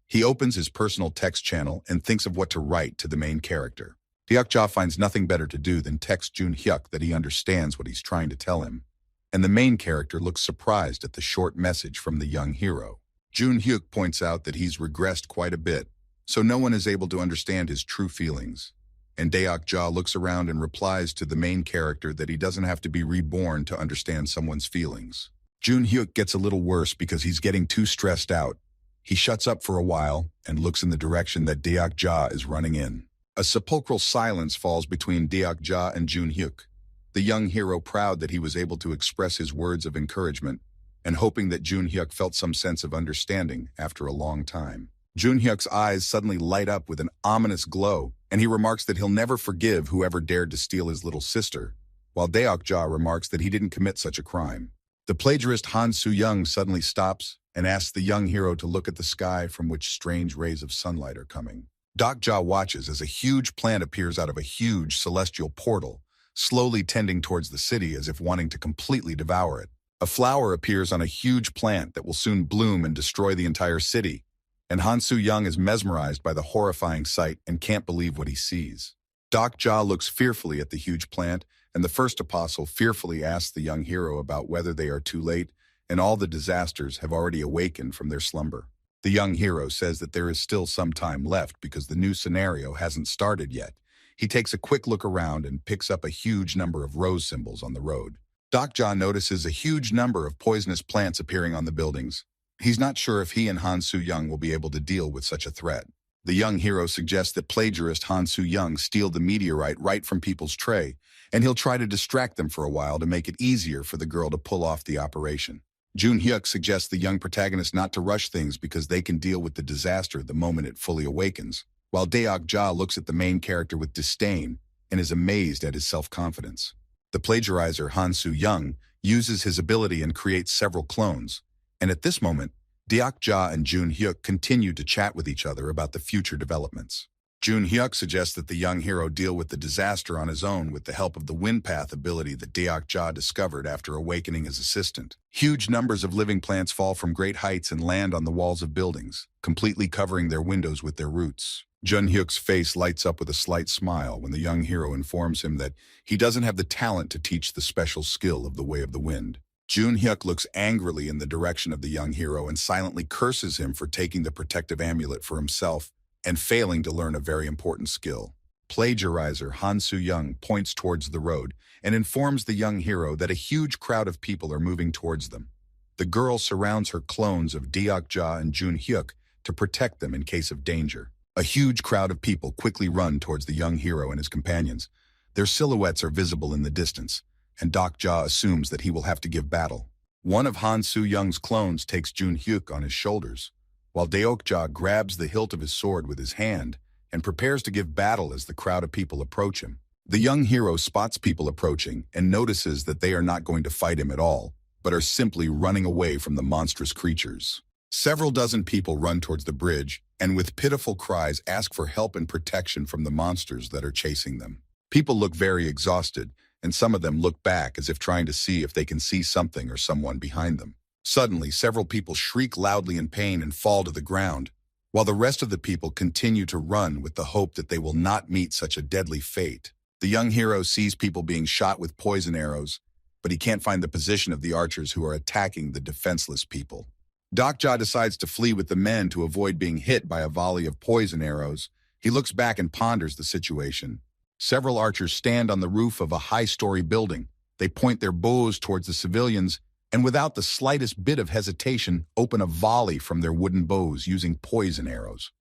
He opens his personal text channel and thinks of what to write to the main character. Deok Ja finds nothing better to do than text Jun Hyuk that he understands what he's trying to tell him, and the main character looks surprised at the short message from the young hero. Jun Hyuk points out that he's regressed quite a bit, so no one is able to understand his true feelings, and Deok Ja looks around and replies to the main character that he doesn't have to be reborn to understand someone's feelings. Jun Hyuk gets a little worse because he's getting too stressed out. He shuts up for a while and looks in the direction that Deok Ja is running in. A sepulchral silence falls between Deok Ja and Jun Hyuk, the young hero proud that he was able to express his words of encouragement and hoping that Jun Hyuk felt some sense of understanding after a long time. Jun Hyuk's eyes suddenly light up with an ominous glow, and he remarks that he'll never forgive whoever dared to steal his little sister, while Deok Ja remarks that he didn't commit such a crime. The plagiarist Han Soo-young suddenly stops and asks the young hero to look at the sky from which strange rays of sunlight are coming. Doc Ja watches as a huge plant appears out of a huge celestial portal, slowly tending towards the city as if wanting to completely devour it. A flower appears on a huge plant that will soon bloom and destroy the entire city, and Han Soo-young is mesmerized by the horrifying sight and can't believe what he sees. Dokja looks fearfully at the huge plant, and the first apostle fearfully asks the young hero about whether they are too late, and all the disasters have already awakened from their slumber. The young hero says that there is still some time left because the new scenario hasn't started yet. He takes a quick look around and picks up a huge number of rose symbols on the road. Dokja notices a huge number of poisonous plants appearing on the buildings. He's not sure if he and Han Soo-young will be able to deal with such a threat. The young hero suggests that plagiarist Han Soo-young steal the meteorite right from people's tray, and he'll try to distract them for a while to make it easier for the girl to pull off the operation. Jun-hyuk suggests the young protagonist not to rush things because they can deal with the disaster the moment it fully awakens, while Deok-ja looks at the main character with disdain and is amazed at his self-confidence. The plagiarizer Han Soo-young uses his ability and creates several clones, and at this moment, Deok-ja and Jun-hyuk continue to chat with each other about the future developments. Jun-hyuk suggests that the young hero deal with the disaster on his own with the help of the wind path ability that Deok-ja discovered after awakening his assistant. Huge numbers of living plants fall from great heights and land on the walls of buildings, completely covering their windows with their roots. Jun-hyuk's face lights up with a slight smile when the young hero informs him that he doesn't have the talent to teach the special skill of the way of the wind. Jun-hyuk looks angrily in the direction of the young hero and silently curses him for taking the protective amulet for himself and failing to learn a very important skill. Plagiarizer Han Soo-young points towards the road and informs the young hero that a huge crowd of people are moving towards them. The girl surrounds her clones of Deok-ja and Jun-hyuk to protect them in case of danger. A huge crowd of people quickly run towards the young hero and his companions. Their silhouettes are visible in the distance, and Dokja assumes that he will have to give battle. One of Han Soo-young's clones takes Jun-hyuk on his shoulders, while Deok-ja grabs the hilt of his sword with his hand and prepares to give battle as the crowd of people approach him. The young hero spots people approaching and notices that they are not going to fight him at all, but are simply running away from the monstrous creatures. Several dozen people run towards the bridge and with pitiful cries ask for help and protection from the monsters that are chasing them. People look very exhausted, and some of them look back as if trying to see if they can see something or someone behind them. Suddenly, several people shriek loudly in pain and fall to the ground, while the rest of the people continue to run with the hope that they will not meet such a deadly fate. The young hero sees people being shot with poison arrows, but he can't find the position of the archers who are attacking the defenseless people. Dokja decides to flee with the men to avoid being hit by a volley of poison arrows. He looks back and ponders the situation. Several archers stand on the roof of a high-story building. They point their bows towards the civilians and without the slightest bit of hesitation, open a volley from their wooden bows using poison arrows.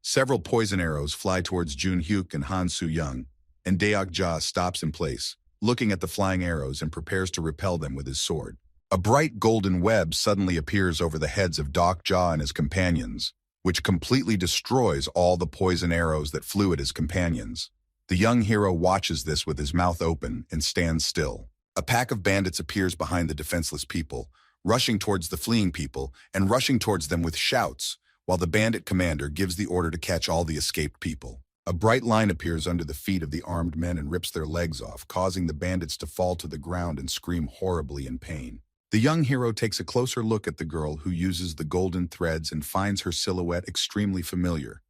Several poison arrows fly towards Jun-hyuk and Han Soo-young, and Deok-ja stops in place, looking at the flying arrows and prepares to repel them with his sword. A bright golden web suddenly appears over the heads of Dokja and his companions, which completely destroys all the poison arrows that flew at his companions. The young hero watches this with his mouth open and stands still. A pack of bandits appears behind the defenseless people, rushing towards the fleeing people and rushing towards them with shouts, while the bandit commander gives the order to catch all the escaped people. A bright line appears under the feet of the armed men and rips their legs off, causing the bandits to fall to the ground and scream horribly in pain. The young hero takes a closer look at the girl who uses the golden threads and finds her silhouette extremely familiar.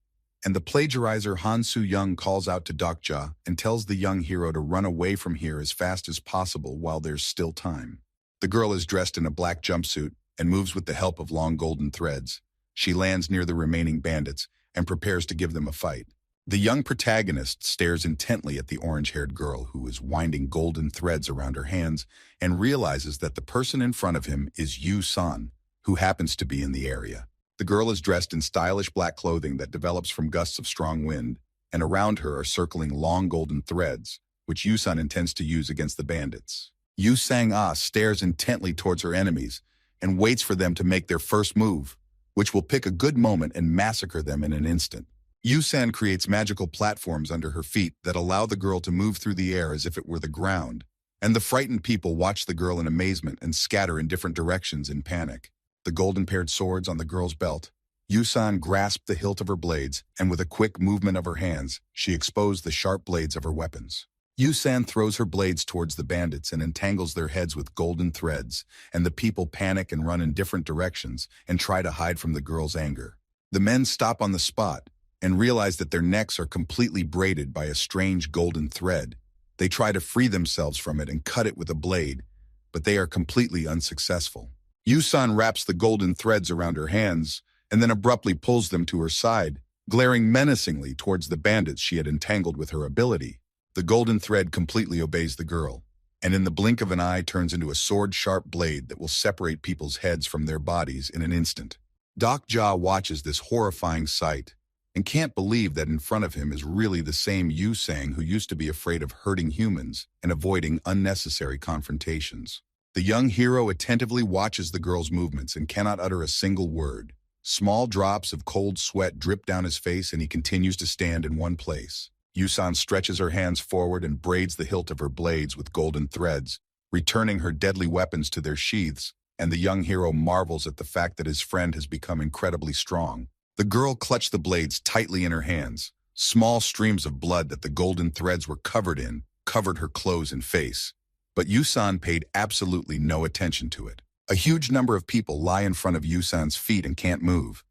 And the plagiarizer Han Soo-young calls out to Dokja and tells the young hero to run away from here as fast as possible while there's still time. The girl is dressed in a black jumpsuit and moves with the help of long golden threads. She lands near the remaining bandits and prepares to give them a fight. The young protagonist stares intently at the orange-haired girl who is winding golden threads around her hands and realizes that the person in front of him is Yu-san, who happens to be in the area. The girl is dressed in stylish black clothing that develops from gusts of strong wind, and around her are circling long golden threads, which Yu-san intends to use against the bandits. Yu-sang-ah stares intently towards her enemies and waits for them to make their first move, which will pick a good moment and massacre them in an instant. Yu-san creates magical platforms under her feet that allow the girl to move through the air as if it were the ground, and the frightened people watch the girl in amazement and scatter in different directions in panic. The golden-paired swords on the girl's belt. Yu-san grasped the hilt of her blades, and with a quick movement of her hands, she exposed the sharp blades of her weapons. Yusan throws her blades towards the bandits and entangles their heads with golden threads, and the people panic and run in different directions and try to hide from the girl's anger. The men stop on the spot and realize that their necks are completely braided by a strange golden thread. They try to free themselves from it and cut it with a blade, but they are completely unsuccessful. Yusan wraps the golden threads around her hands and then abruptly pulls them to her side, glaring menacingly towards the bandits she had entangled with her ability. The golden thread completely obeys the girl, and in the blink of an eye turns into a sword-sharp blade that will separate people's heads from their bodies in an instant. Doc Ja watches this horrifying sight and can't believe that in front of him is really the same Yu Sang who used to be afraid of hurting humans and avoiding unnecessary confrontations. The young hero attentively watches the girl's movements and cannot utter a single word. Small drops of cold sweat drip down his face and he continues to stand in one place. Yusan stretches her hands forward and braids the hilt of her blades with golden threads, returning her deadly weapons to their sheaths, and the young hero marvels at the fact that his friend has become incredibly strong. The girl clutched the blades tightly in her hands. Small streams of blood that the golden threads were covered in covered her clothes and face. But Yusan paid absolutely no attention to it. A huge number of people lie in front of Yusan's feet and can't move,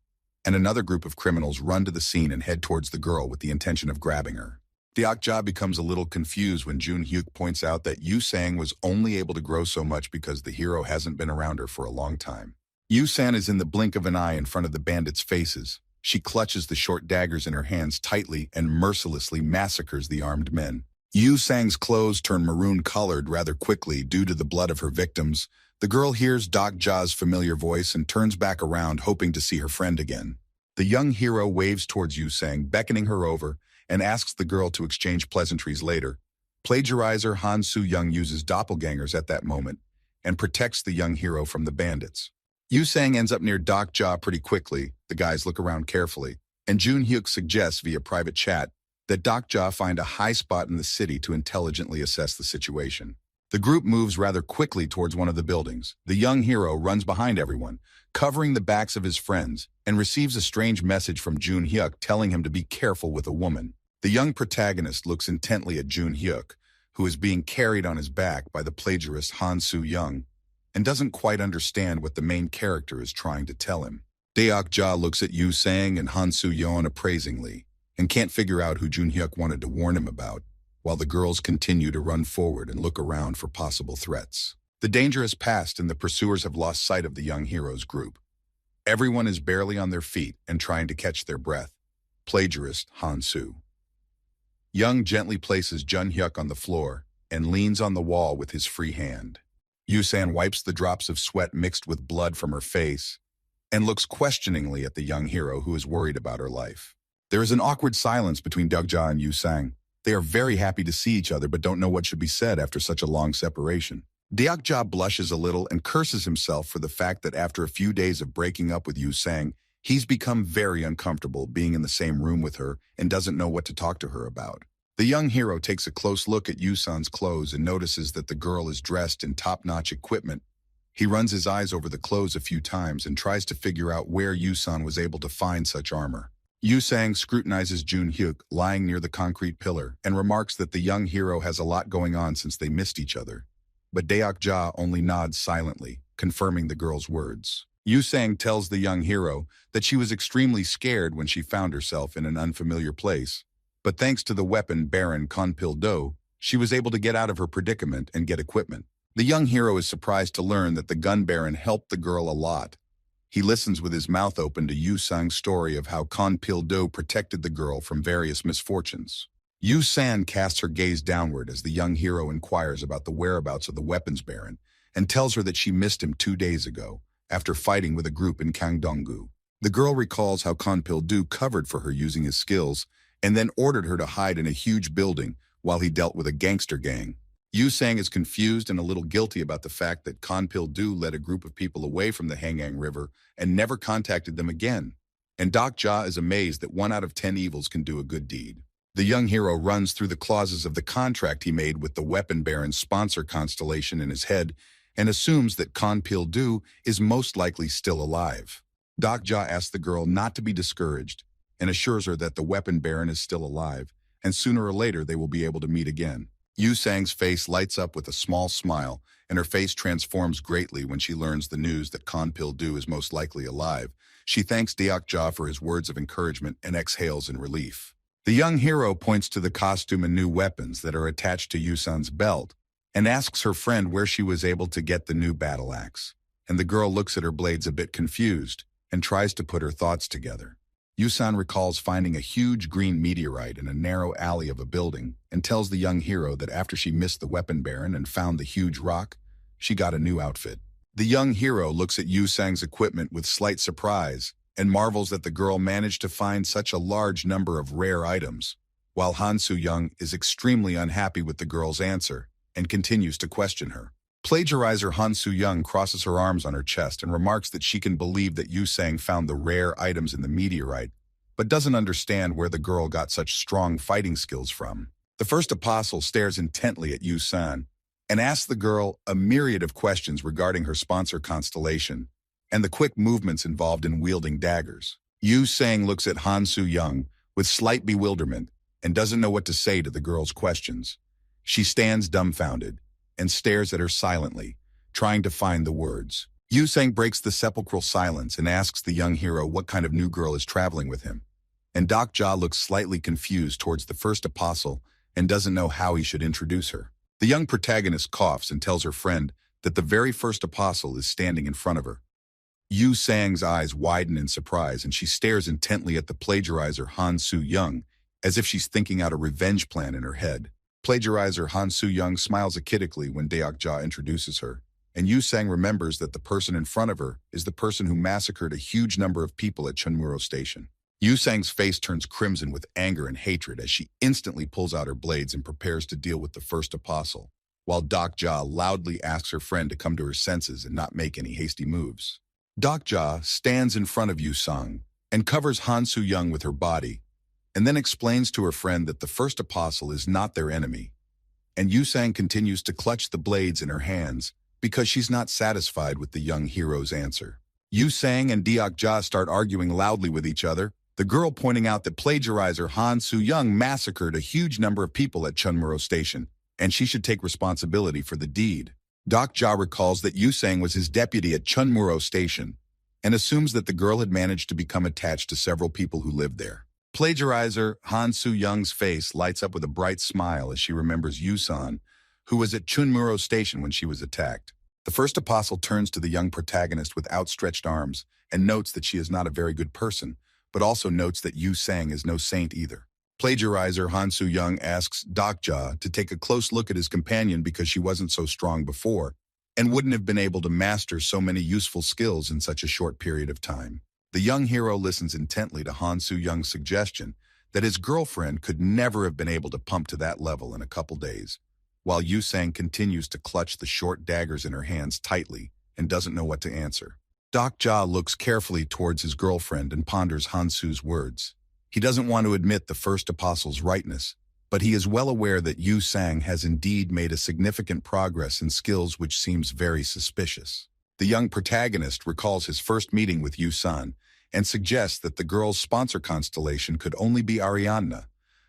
and another group of criminals run to the scene and head towards the girl with the intention of grabbing her. Deokja becomes a little confused when Jun Hyuk points out that Yu Sang was only able to grow so much because the hero hasn't been around her for a long time. Yu Sang is in the blink of an eye in front of the bandits' faces. She clutches the short daggers in her hands tightly and mercilessly massacres the armed men. Yu Sang's clothes turn maroon-colored rather quickly due to the blood of her victims. The girl hears Doc Ja's familiar voice and turns back around, hoping to see her friend again. The young hero waves towards Yu Sang, beckoning her over, and asks the girl to exchange pleasantries later. Plagiarizer Han Soo-young uses doppelgangers at that moment and protects the young hero from the bandits. Yu Sang ends up near Doc Ja pretty quickly. The guys look around carefully, and Jun Hyuk suggests via private chat that Doc Ja find a high spot in the city to intelligently assess the situation. The group moves rather quickly towards one of the buildings. The young hero runs behind everyone, covering the backs of his friends, and receives a strange message from Jun Hyuk telling him to be careful with a woman. The young protagonist looks intently at Jun Hyuk, who is being carried on his back by the plagiarist Han Soo-young, and doesn't quite understand what the main character is trying to tell him. Deok Ja looks at Yu Sang and Han Soo-yeon appraisingly, and can't figure out who Jun Hyuk wanted to warn him about, while the girls continue to run forward and look around for possible threats. The danger has passed and the pursuers have lost sight of the young hero's group. Everyone is barely on their feet and trying to catch their breath. Plagiarist Han Soo. Young gently places Jun Hyuk on the floor and leans on the wall with his free hand. Yusan wipes the drops of sweat mixed with blood from her face and looks questioningly at the young hero who is worried about her life. There is an awkward silence between Deokja and Yu Sang. They are very happy to see each other but don't know what should be said after such a long separation. Deokja blushes a little and curses himself for the fact that after a few days of breaking up with Yu Sang, he's become very uncomfortable being in the same room with her and doesn't know what to talk to her about. The young hero takes a close look at Yusan's clothes and notices that the girl is dressed in top-notch equipment. He runs his eyes over the clothes a few times and tries to figure out where Yusan was able to find such armor. Yu Sang scrutinizes Jun Hyuk lying near the concrete pillar and remarks that the young hero has a lot going on since they missed each other. But Deok Ja only nods silently, confirming the girl's words. Yu Sang tells the young hero that she was extremely scared when she found herself in an unfamiliar place. But thanks to the weapon Baron Konpil Do, she was able to get out of her predicament and get equipment. The young hero is surprised to learn that the gun baron helped the girl a lot. He listens with his mouth open to Yu Sang's story of how Konpil Do protected the girl from various misfortunes. Yu Sang casts her gaze downward as the young hero inquires about the whereabouts of the weapons baron and tells her that she missed him 2 days ago after fighting with a group in Kangdong-gu. The girl recalls how Konpil Do covered for her using his skills and then ordered her to hide in a huge building while he dealt with a gangster gang. Yu Sang is confused and a little guilty about the fact that Konpil Do led a group of people away from the Hangang River and never contacted them again. And Doc Ja is amazed that 1 out of 10 evils can do a good deed. The young hero runs through the clauses of the contract he made with the weapon baron's sponsor constellation in his head and assumes that Konpil Do is most likely still alive. Doc Ja asks the girl not to be discouraged and assures her that the weapon baron is still alive, and sooner or later they will be able to meet again. Yu Sang's face lights up with a small smile, and her face transforms greatly when she learns the news that Konpil-du is most likely alive. She thanks Deokja for his words of encouragement and exhales in relief. The young hero points to the costume and new weapons that are attached to Yusan's belt, and asks her friend where she was able to get the new battle axe. And the girl looks at her blades a bit confused, and tries to put her thoughts together. Yusan recalls finding a huge green meteorite in a narrow alley of a building, and tells the young hero that after she missed the weapon baron and found the huge rock, she got a new outfit. The young hero looks at Yu Sang's equipment with slight surprise, and marvels that the girl managed to find such a large number of rare items, while Han Soo-young is extremely unhappy with the girl's answer, and continues to question her. Plagiarizer Han Soo-young crosses her arms on her chest and remarks that she can believe that Yu Sang found the rare items in the meteorite, but doesn't understand where the girl got such strong fighting skills from. The first apostle stares intently at Yu Sang, and asks the girl a myriad of questions regarding her sponsor constellation, and the quick movements involved in wielding daggers. Yu Sang looks at Han Soo-young with slight bewilderment, and doesn't know what to say to the girl's questions. She stands dumbfounded, and stares at her silently, trying to find the words. Yu Sang breaks the sepulchral silence and asks the young hero what kind of new girl is traveling with him. And Deokja looks slightly confused towards the first apostle and doesn't know how he should introduce her. The young protagonist coughs and tells her friend that the very first apostle is standing in front of her. Yu Sang's eyes widen in surprise, and she stares intently at the plagiarizer Han Soo-young, as if she's thinking out a revenge plan in her head. Plagiarizer Han Soo-young smiles achidically when Deokja introduces her, and Yu Sang remembers that the person in front of her is the person who massacred a huge number of people at Chunmuro Station. Yu Sang's face turns crimson with anger and hatred as she instantly pulls out her blades and prepares to deal with the first apostle, while Deokja loudly asks her friend to come to her senses and not make any hasty moves. Deokja stands in front of Yu Sang and covers Han Soo-young with her body, and then explains to her friend that the first apostle is not their enemy. And Yu Sang continues to clutch the blades in her hands because she's not satisfied with the young hero's answer. Yu Sang and Deokja start arguing loudly with each other, the girl pointing out that plagiarizer Han Soo-young massacred a huge number of people at Chunmuro Station, and she should take responsibility for the deed. Deokja recalls that Yu Sang was his deputy at Chunmuro Station, and assumes that the girl had managed to become attached to several people who lived there. Plagiarizer Han Soo-young's face lights up with a bright smile as she remembers Yusan, who was at Chunmuro Station when she was attacked. The first apostle turns to the young protagonist with outstretched arms and notes that she is not a very good person, but also notes that Yu Sang is no saint either. Plagiarizer Han Soo-young asks Deokja to take a close look at his companion because she wasn't so strong before, and wouldn't have been able to master so many useful skills in such a short period of time. The young hero listens intently to Han Soo-young's suggestion that his girlfriend could never have been able to pump to that level in a couple days, while Yu Sang continues to clutch the short daggers in her hands tightly and doesn't know what to answer. Deokja looks carefully towards his girlfriend and ponders Han Soo's words. He doesn't want to admit the first apostle's rightness, but he is well aware that Yu Sang has indeed made a significant progress in skills which seems very suspicious. The young protagonist recalls his first meeting with Yusan and suggests that the girl's sponsor constellation could only be Ariadna,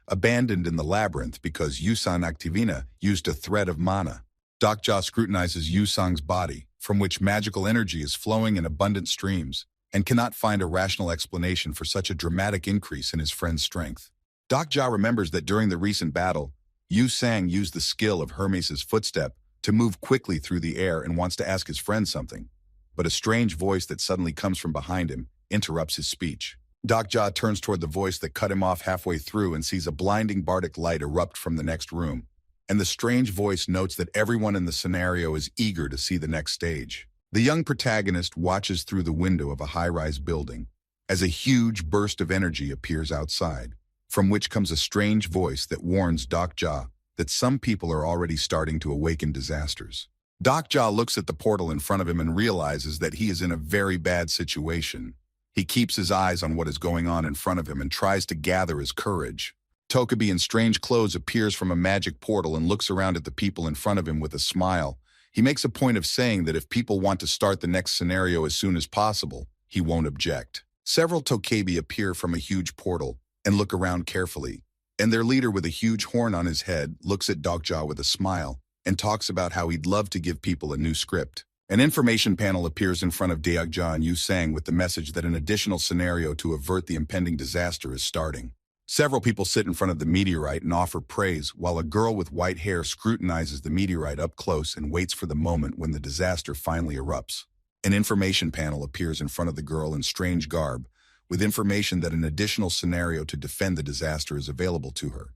abandoned in the labyrinth because Yusan Activina used a thread of mana. Deokja scrutinizes Yusang's body, from which magical energy is flowing in abundant streams, and cannot find a rational explanation for such a dramatic increase in his friend's strength. Deokja remembers that during the recent battle, Yu Sang used the skill of Hermes' footstep to move quickly through the air and wants to ask his friend something, but a strange voice that suddenly comes from behind him interrupts his speech. Deokja turns toward the voice that cut him off halfway through and sees a blinding bardic light erupt from the next room, and the strange voice notes that everyone in the scenario is eager to see the next stage. The young protagonist watches through the window of a high-rise building as a huge burst of energy appears outside, from which comes a strange voice that warns Deokja that some people are already starting to awaken disasters. Deokja looks at the portal in front of him and realizes that he is in a very bad situation. He keeps his eyes on what is going on in front of him and tries to gather his courage. Tokabi in strange clothes appears from a magic portal and looks around at the people in front of him with a smile. He makes a point of saying that if people want to start the next scenario as soon as possible, he won't object. Several Tokabi appear from a huge portal and look around carefully, And their leader with a huge horn on his head looks at Dokja with a smile and talks about how he'd love to give people a new script. An information panel appears in front of Deokja and Yu Sang with the message that an additional scenario to avert the impending disaster is starting. Several people sit in front of the meteorite and offer praise, while a girl with white hair scrutinizes the meteorite up close and waits for the moment when the disaster finally erupts. An information panel appears in front of the girl in strange garb, with information that an additional scenario to defend the disaster is available to her.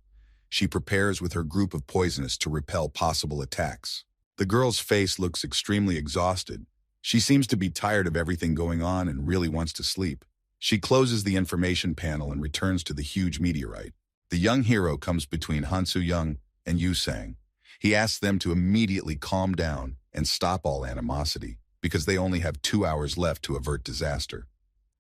She prepares with her group of poisonous to repel possible attacks. The girl's face looks extremely exhausted. She seems to be tired of everything going on and really wants to sleep. She closes the information panel and returns to the huge meteorite. The young hero comes between Han Soo-young and Yu Sang. He asks them to immediately calm down and stop all animosity, because they only have 2 hours left to avert disaster.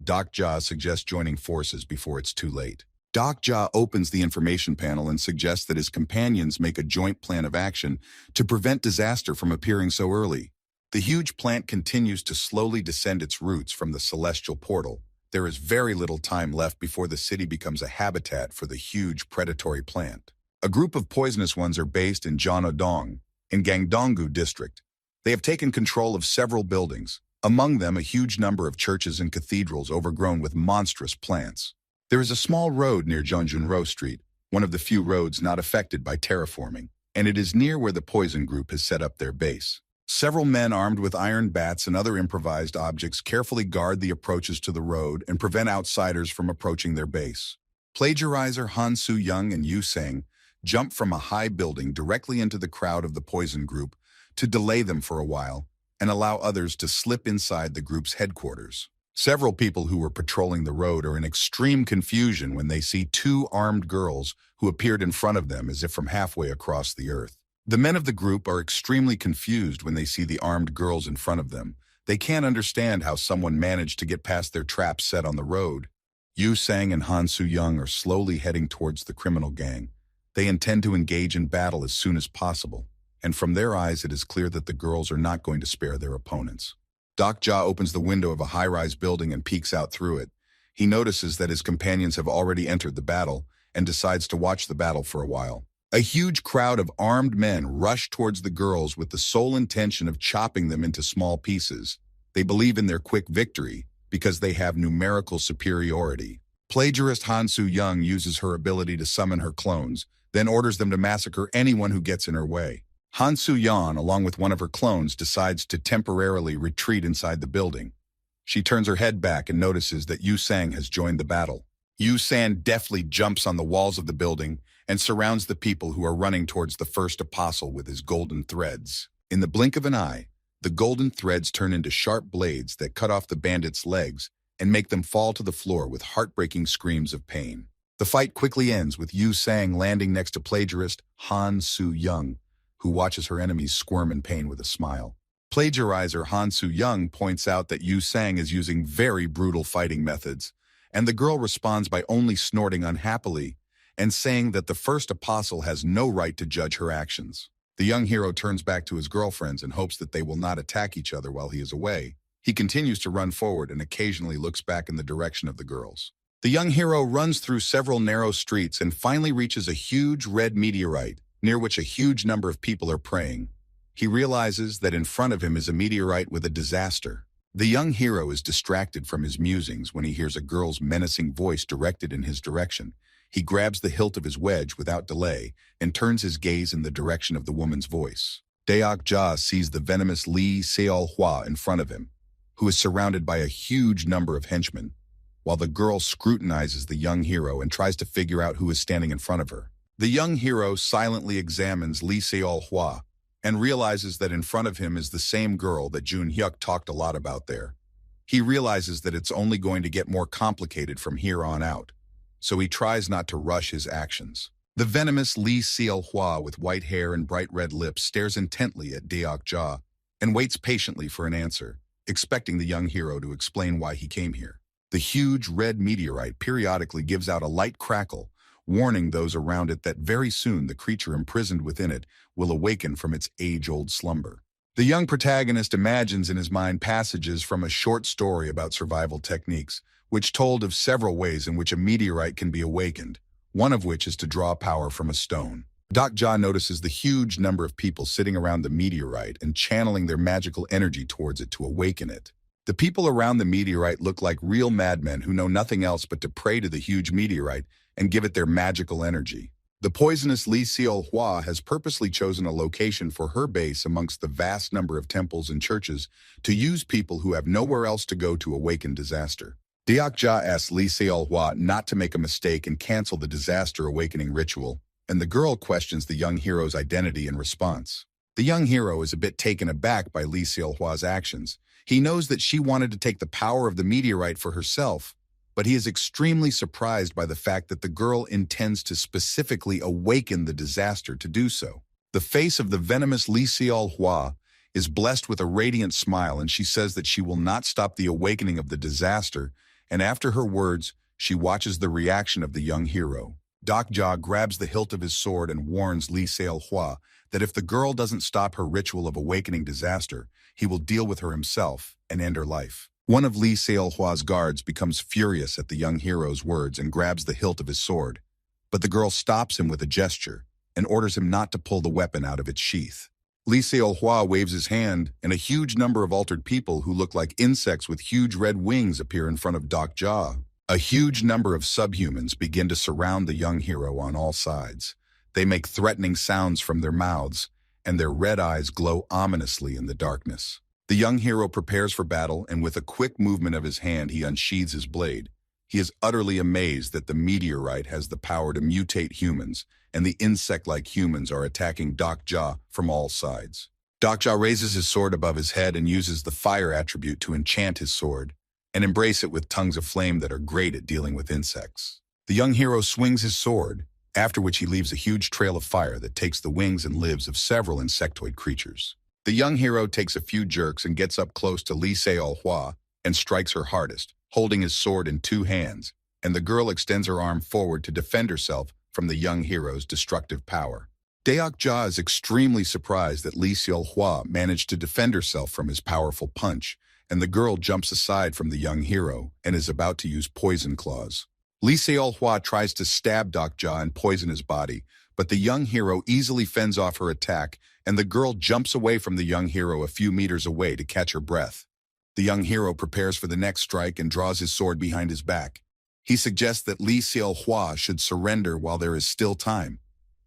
Dokja suggests joining forces before it's too late. Dokja opens the information panel and suggests that his companions make a joint plan of action to prevent disaster from appearing so early. The huge plant continues to slowly descend its roots from the celestial portal. There is very little time left before the city becomes a habitat for the huge predatory plant. A group of poisonous ones are based in Jeonnam-dong, in Gangdong-gu district. They have taken control of several buildings, among them a huge number of churches and cathedrals overgrown with monstrous plants. There is a small road near Jeonjunro Street, one of the few roads not affected by terraforming, and it is near where the poison group has set up their base. Several men armed with iron bats and other improvised objects carefully guard the approaches to the road and prevent outsiders from approaching their base. Plagiarizer Han Soo-young and Yu Sang jump from a high building directly into the crowd of the poison group to delay them for a while and allow others to slip inside the group's headquarters. Several people who were patrolling the road are in extreme confusion when they see two armed girls who appeared in front of them as if from halfway across the earth. The men of the group are extremely confused when they see the armed girls in front of them. They can't understand how someone managed to get past their traps set on the road. Yu Sang and Han Soo-young are slowly heading towards the criminal gang. They intend to engage in battle as soon as possible, and from their eyes it is clear that the girls are not going to spare their opponents. Dokja opens the window of a high-rise building and peeks out through it. He notices that his companions have already entered the battle and decides to watch the battle for a while. A huge crowd of armed men rush towards the girls with the sole intention of chopping them into small pieces. They believe in their quick victory because they have numerical superiority. Plagiarist Han Soo-young uses her ability to summon her clones, then orders them to massacre anyone who gets in her way. Han Soo-young, along with one of her clones, decides to temporarily retreat inside the building. She turns her head back and notices that Yu Sang has joined the battle. Yu Sang deftly jumps on the walls of the building and surrounds the people who are running towards the first apostle with his golden threads. In the blink of an eye, the golden threads turn into sharp blades that cut off the bandits' legs and make them fall to the floor with heartbreaking screams of pain. The fight quickly ends with Yu Sang landing next to plagiarist Han Soo-young, who watches her enemies squirm in pain with a smile. Plagiarizer Han Soo-young points out that Yu Sang is using very brutal fighting methods, and the girl responds by only snorting unhappily and saying that the first apostle has no right to judge her actions. The young hero turns back to his girlfriends and hopes that they will not attack each other while he is away. He continues to run forward and occasionally looks back in the direction of the girls. The young hero runs through several narrow streets and finally reaches a huge red meteorite, near which a huge number of people are praying. He realizes that in front of him is a meteorite with a disaster. The young hero is distracted from his musings when he hears a girl's menacing voice directed in his direction. He grabs the hilt of his wedge without delay and turns his gaze in the direction of the woman's voice. Deokja sees the venomous Lee Seol-hwa in front of him, who is surrounded by a huge number of henchmen, while the girl scrutinizes the young hero and tries to figure out who is standing in front of her. The young hero silently examines Lee Seol-hwa and realizes that in front of him is the same girl that Jun-hyuk talked a lot about there. He realizes that it's only going to get more complicated from here on out, so he tries not to rush his actions. The venomous Lee Seol-hwa with white hair and bright red lips stares intently at Deokja and waits patiently for an answer, expecting the young hero to explain why he came here. The huge red meteorite periodically gives out a light crackle, warning those around it that very soon the creature imprisoned within it will awaken from its age-old slumber. The young protagonist imagines in his mind passages from a short story about survival techniques, which told of several ways in which a meteorite can be awakened. one of which is to draw power from a stone. Doc Ja notices the huge number of people sitting around the meteorite and channeling their magical energy towards it to awaken it. The people around the meteorite look like real madmen who know nothing else but to pray to the huge meteorite and give it their magical energy. The poisonous Li Xiaohua has purposely chosen a location for her base amongst the vast number of temples and churches to use people who have nowhere else to go to awaken disaster. Diakja asks Li Xiaohua not to make a mistake and cancel the disaster awakening ritual, and the girl questions the young hero's identity in response. The young hero is a bit taken aback by Li Xiaohua's actions. He knows that she wanted to take the power of the meteorite for herself, but he is extremely surprised by the fact that the girl intends to specifically awaken the disaster to do so. The face of the venomous Li Xiaohua is blessed with a radiant smile, and she says that she will not stop the awakening of the disaster, and after her words, she watches the reaction of the young hero. Doc Ja grabs the hilt of his sword and warns Li Xiaohua that if the girl doesn't stop her ritual of awakening disaster, he will deal with her himself and end her life. One of Li Xiaohua's guards becomes furious at the young hero's words and grabs the hilt of his sword, but the girl stops him with a gesture and orders him not to pull the weapon out of its sheath. Li Xiaohua waves his hand, and a huge number of altered people who look like insects with huge red wings appear in front of Doc Ja. A huge number of subhumans begin to surround the young hero on all sides. They make threatening sounds from their mouths, and their red eyes glow ominously in the darkness. The young hero prepares for battle, and with a quick movement of his hand, he unsheathes his blade. He is utterly amazed that the meteorite has the power to mutate humans, and the insect-like humans are attacking Doc Ja from all sides. Doc Ja raises his sword above his head and uses the fire attribute to enchant his sword and embrace it with tongues of flame that are great at dealing with insects. The young hero swings his sword, after which he leaves a huge trail of fire that takes the wings and lives of several insectoid creatures. The young hero takes a few jerks and gets up close to Li Xiaohua and strikes her hardest, holding his sword in two hands, and the girl extends her arm forward to defend herself from the young hero's destructive power. Deok Ja is extremely surprised that Li Xiaohua managed to defend herself from his powerful punch, and the girl jumps aside from the young hero and is about to use poison claws. Li Xiaohua tries to stab Doc Ja and poison his body, but the young hero easily fends off her attack, and the girl jumps away from the young hero a few meters away to catch her breath. The young hero prepares for the next strike and draws his sword behind his back. He suggests that Li Xiaohua should surrender while there is still time.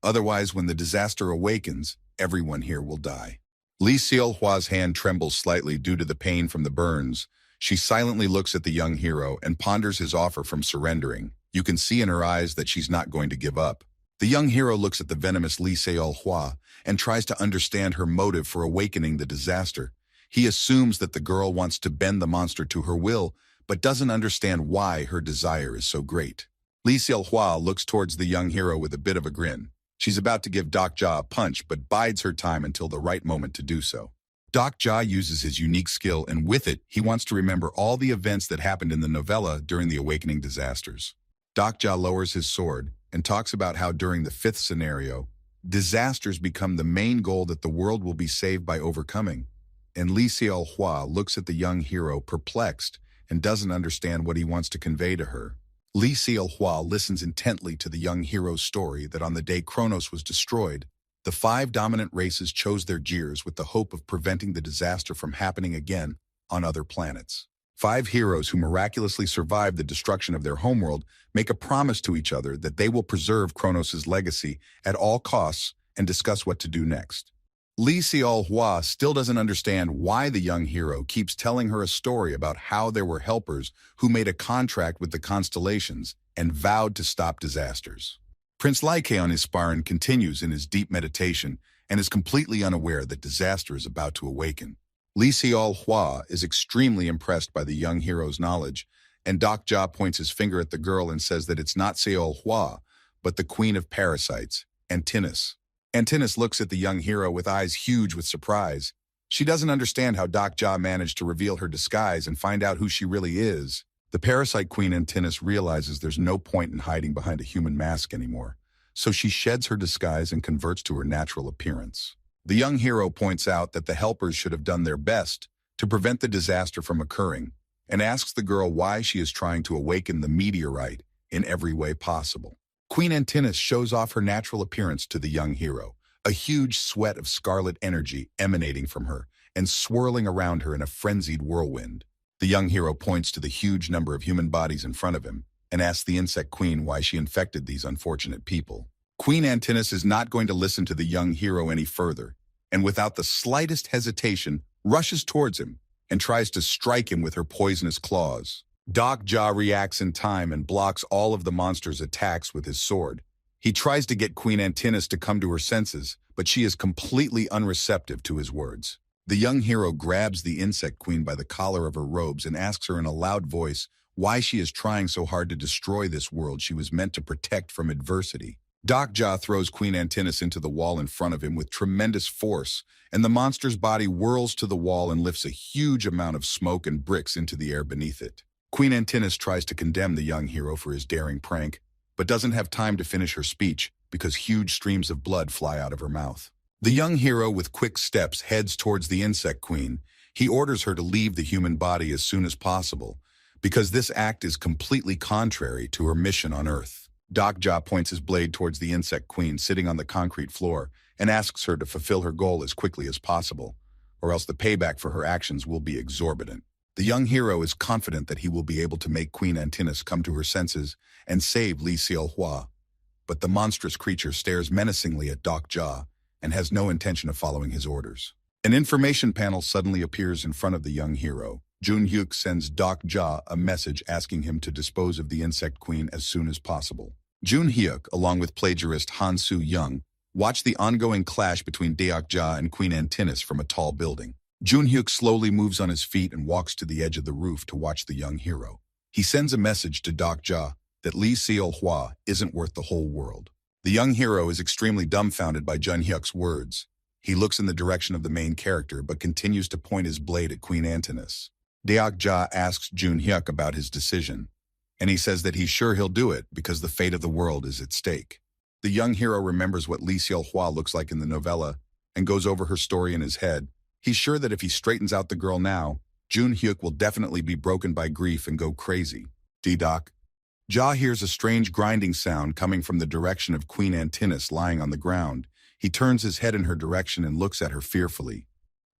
Otherwise, when the disaster awakens, everyone here will die. Li Xiaohua's hand trembles slightly due to the pain from the burns. She silently looks at the young hero and ponders his offer from surrendering. You can see in her eyes that she's not going to give up. The young hero looks at the venomous Li Xiaohua and tries to understand her motive for awakening the disaster. He assumes that the girl wants to bend the monster to her will, but doesn't understand why her desire is so great. Li Xiaohua looks towards the young hero with a bit of a grin. She's about to give Doc Ja a punch, but bides her time until the right moment to do so. Doc Ja uses his unique skill, and with it, he wants to remember all the events that happened in the novella during the awakening disasters. Doc Ja lowers his sword and talks about how during the fifth scenario, disasters become the main goal that the world will be saved by overcoming. And Li Xiaohua looks at the young hero perplexed and doesn't understand what he wants to convey to her. Li Xiaohua listens intently to the young hero's story that on the day Kronos was destroyed, the 5 dominant races chose their gears with the hope of preventing the disaster from happening again on other planets. 5 heroes who miraculously survived the destruction of their homeworld make a promise to each other that they will preserve Kronos' legacy at all costs and discuss what to do next. Li Xiaohua still doesn't understand why the young hero keeps telling her a story about how there were helpers who made a contract with the constellations and vowed to stop disasters. Prince Lycaon Isparan continues in his deep meditation and is completely unaware that disaster is about to awaken. Li Xiaohua is extremely impressed by the young hero's knowledge, and Doc Ja points his finger at the girl and says that it's not Xiaohua, but the queen of parasites, Antinous. Antinous looks at the young hero with eyes huge with surprise. She doesn't understand how Doc Ja managed to reveal her disguise and find out who she really is. The parasite queen Antinous realizes there's no point in hiding behind a human mask anymore, so she sheds her disguise and converts to her natural appearance. The young hero points out that the helpers should have done their best to prevent the disaster from occurring, and asks the girl why she is trying to awaken the meteorite in every way possible. Queen Antinous shows off her natural appearance to the young hero, a huge sweat of scarlet energy emanating from her and swirling around her in a frenzied whirlwind. The young hero points to the huge number of human bodies in front of him and asks the insect queen why she infected these unfortunate people. Queen Antinous is not going to listen to the young hero any further, and without the slightest hesitation, rushes towards him and tries to strike him with her poisonous claws. Dokja reacts in time and blocks all of the monster's attacks with his sword. He tries to get Queen Antinous to come to her senses, but she is completely unreceptive to his words. The young hero grabs the insect queen by the collar of her robes and asks her in a loud voice why she is trying so hard to destroy this world she was meant to protect from adversity. Dokja throws Queen Antinous into the wall in front of him with tremendous force, and the monster's body whirls to the wall and lifts a huge amount of smoke and bricks into the air beneath it. Queen Antinous tries to condemn the young hero for his daring prank, but doesn't have time to finish her speech because huge streams of blood fly out of her mouth. The young hero, with quick steps, heads towards the insect queen. He orders her to leave the human body as soon as possible, because this act is completely contrary to her mission on Earth. Dokja points his blade towards the insect queen sitting on the concrete floor and asks her to fulfill her goal as quickly as possible, or else the payback for her actions will be exorbitant. The young hero is confident that he will be able to make Queen Antinous come to her senses and save Li Xiaohua, but the monstrous creature stares menacingly at Dokja and has no intention of following his orders. An information panel suddenly appears in front of the young hero. Junhyuk sends Dokja a message asking him to dispose of the insect queen as soon as possible. Junhyuk, along with plagiarist Han Soo-young, watch the ongoing clash between Dokja and Queen Antinous from a tall building. Junhyuk slowly moves on his feet and walks to the edge of the roof to watch the young hero. He sends a message to Dokja that Li Xiaohua isn't worth the whole world. The young hero is extremely dumbfounded by Junhyuk's words. He looks in the direction of the main character but continues to point his blade at Queen Antinous. Dokja asks Junhyuk about his decision, and he says that he's sure he'll do it because the fate of the world is at stake. The young hero remembers what Li Xiaohua looks like in the novella and goes over her story in his head. He's sure that if he straightens out the girl now, Junhyuk will definitely be broken by grief and go crazy. Dokja hears a strange grinding sound coming from the direction of Queen Antinous lying on the ground. He turns his head in her direction and looks at her fearfully.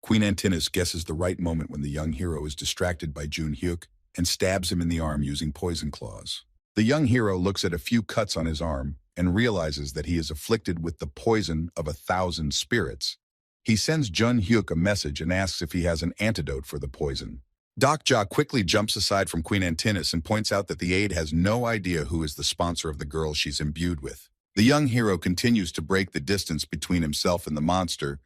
Queen Antinous guesses the right moment when the young hero is distracted by Junhyuk and stabs him in the arm using poison claws. The young hero looks at a few cuts on his arm and realizes that he is afflicted with the poison of 1,000 spirits. He sends Junhyuk a message and asks if he has an antidote for the poison. Dokja quickly jumps aside from Queen Antinous and points out that the aide has no idea who is the sponsor of the girl she's imbued with. The young hero continues to break the distance between himself and the monster,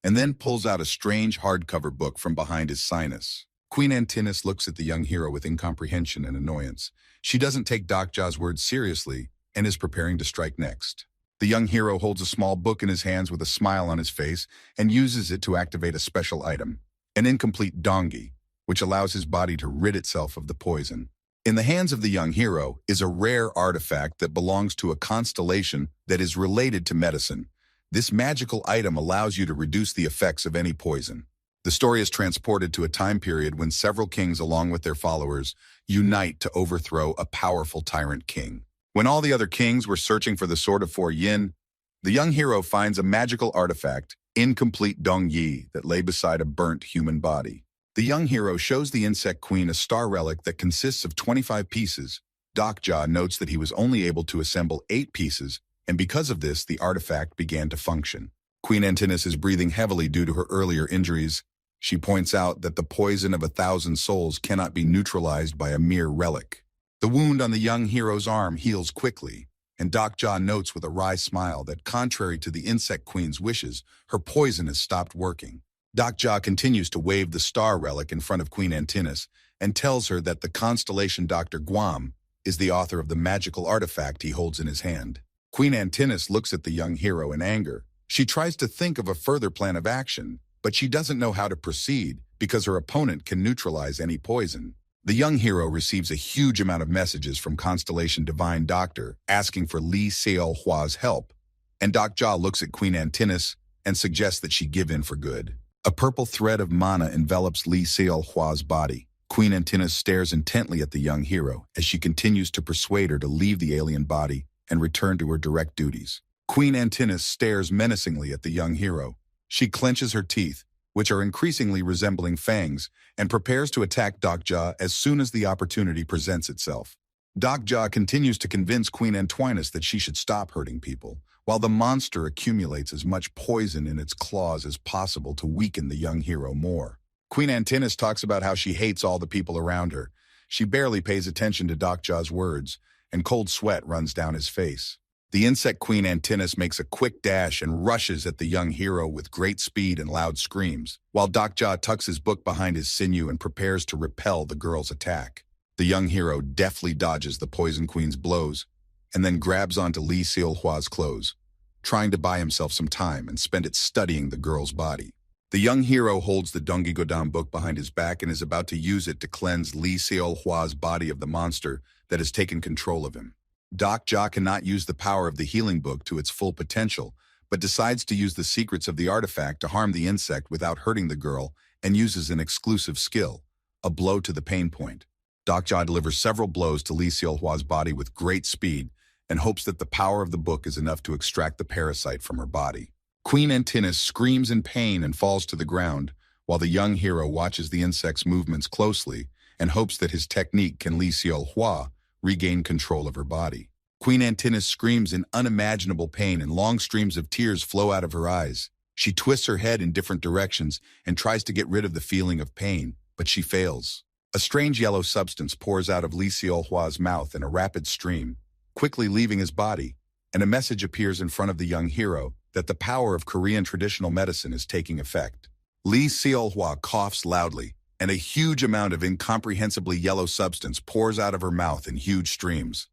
and then pulls out a strange hardcover book from behind his sinus. Queen Antinous looks at the young hero with incomprehension and annoyance. She doesn't take Dokja's words seriously and is preparing to strike next. The young hero holds a small book in his hands with a smile on his face and uses it to activate a special item, an incomplete dongi, which allows his body to rid itself of the poison. In the hands of the young hero is a rare artifact that belongs to a constellation that is related to medicine. This magical item allows you to reduce the effects of any poison. The story is transported to a time period when several kings, along with their followers, unite to overthrow a powerful tyrant king. When all the other kings were searching for the Sword of Four Yin, the young hero finds a magical artifact, incomplete dongyi, that lay beside a burnt human body. The young hero shows the insect queen a star relic that consists of 25 pieces. Dokja notes that he was only able to assemble 8 pieces, and because of this, the artifact began to function. Queen Antinous is breathing heavily due to her earlier injuries. She points out that the poison of 1,000 souls cannot be neutralized by a mere relic. The wound on the young hero's arm heals quickly, and Dokja notes with a wry smile that contrary to the insect queen's wishes, her poison has stopped working. Dokja continues to wave the star relic in front of Queen Antinous and tells her that the constellation Dr. Guam is the author of the magical artifact he holds in his hand. Queen Antinous looks at the young hero in anger. She tries to think of a further plan of action, but she doesn't know how to proceed because her opponent can neutralize any poison. The young hero receives a huge amount of messages from Constellation Divine Doctor asking for Li Xiaohua's help, and Dokja looks at Queen Antinous and suggests that she give in for good. A purple thread of mana envelops Li Xiaohua's body. Queen Antinous stares intently at the young hero as she continues to persuade her to leave the alien body and return to her direct duties. Queen Antinous stares menacingly at the young hero. She clenches her teeth, which are increasingly resembling fangs, and prepares to attack Dokja as soon as the opportunity presents itself. Dokja continues to convince Queen Antinous that she should stop hurting people, while the monster accumulates as much poison in its claws as possible to weaken the young hero more. Queen Antinous talks about how she hates all the people around her. She barely pays attention to Dokja's words, and cold sweat runs down his face. The insect queen Antinous makes a quick dash and rushes at the young hero with great speed and loud screams, while Dokja tucks his book behind his sinew and prepares to repel the girl's attack. The young hero deftly dodges the poison queen's blows, and then grabs onto Li Xiaohua's clothes, trying to buy himself some time and spend it studying the girl's body. The young hero holds the Dongyi Godam book behind his back and is about to use it to cleanse Li Xiaohua's body of the monster that has taken control of him. Dokja cannot use the power of the healing book to its full potential, but decides to use the secrets of the artifact to harm the insect without hurting the girl and uses an exclusive skill, a blow to the pain point. Dokja delivers several blows to Li Xiaohua's body with great speed and hopes that the power of the book is enough to extract the parasite from her body. Queen Antinous screams in pain and falls to the ground, while the young hero watches the insect's movements closely and hopes that his technique can Li Xiaohua regain control of her body. Queen Antinous screams in unimaginable pain and long streams of tears flow out of her eyes. She twists her head in different directions and tries to get rid of the feeling of pain, but she fails. A strange yellow substance pours out of Li Xiaohua's mouth in a rapid stream, quickly leaving his body, and a message appears in front of the young hero that the power of Korean traditional medicine is taking effect. Li Xiaohua coughs loudly, and a huge amount of incomprehensibly yellow substance pours out of her mouth in huge streams.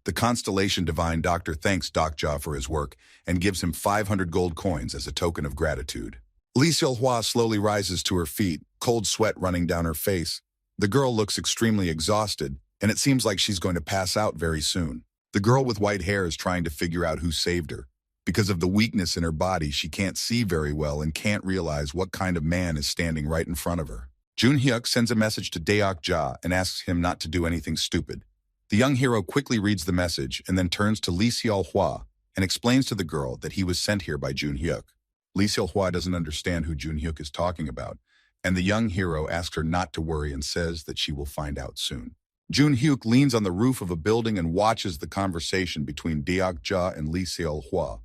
The Constellation Divine Doctor thanks Dokja for his work and gives him 500 gold coins as a token of gratitude. Li Xiaohua slowly rises to her feet, cold sweat running down her face. The girl looks extremely exhausted, and it seems like she's going to pass out very soon. The girl with white hair is trying to figure out who saved her. Because of the weakness in her body, she can't see very well and can't realize what kind of man is standing right in front of her. Junhyuk sends a message to Dokja and asks him not to do anything stupid. The young hero quickly reads the message and then turns to Li Xiaohua and explains to the girl that he was sent here by Junhyuk. Li Xiaohua doesn't understand who Junhyuk is talking about, and the young hero asks her not to worry and says that she will find out soon. Junhyuk leans on the roof of a building and watches the conversation between Dokja and Li Xiaohua.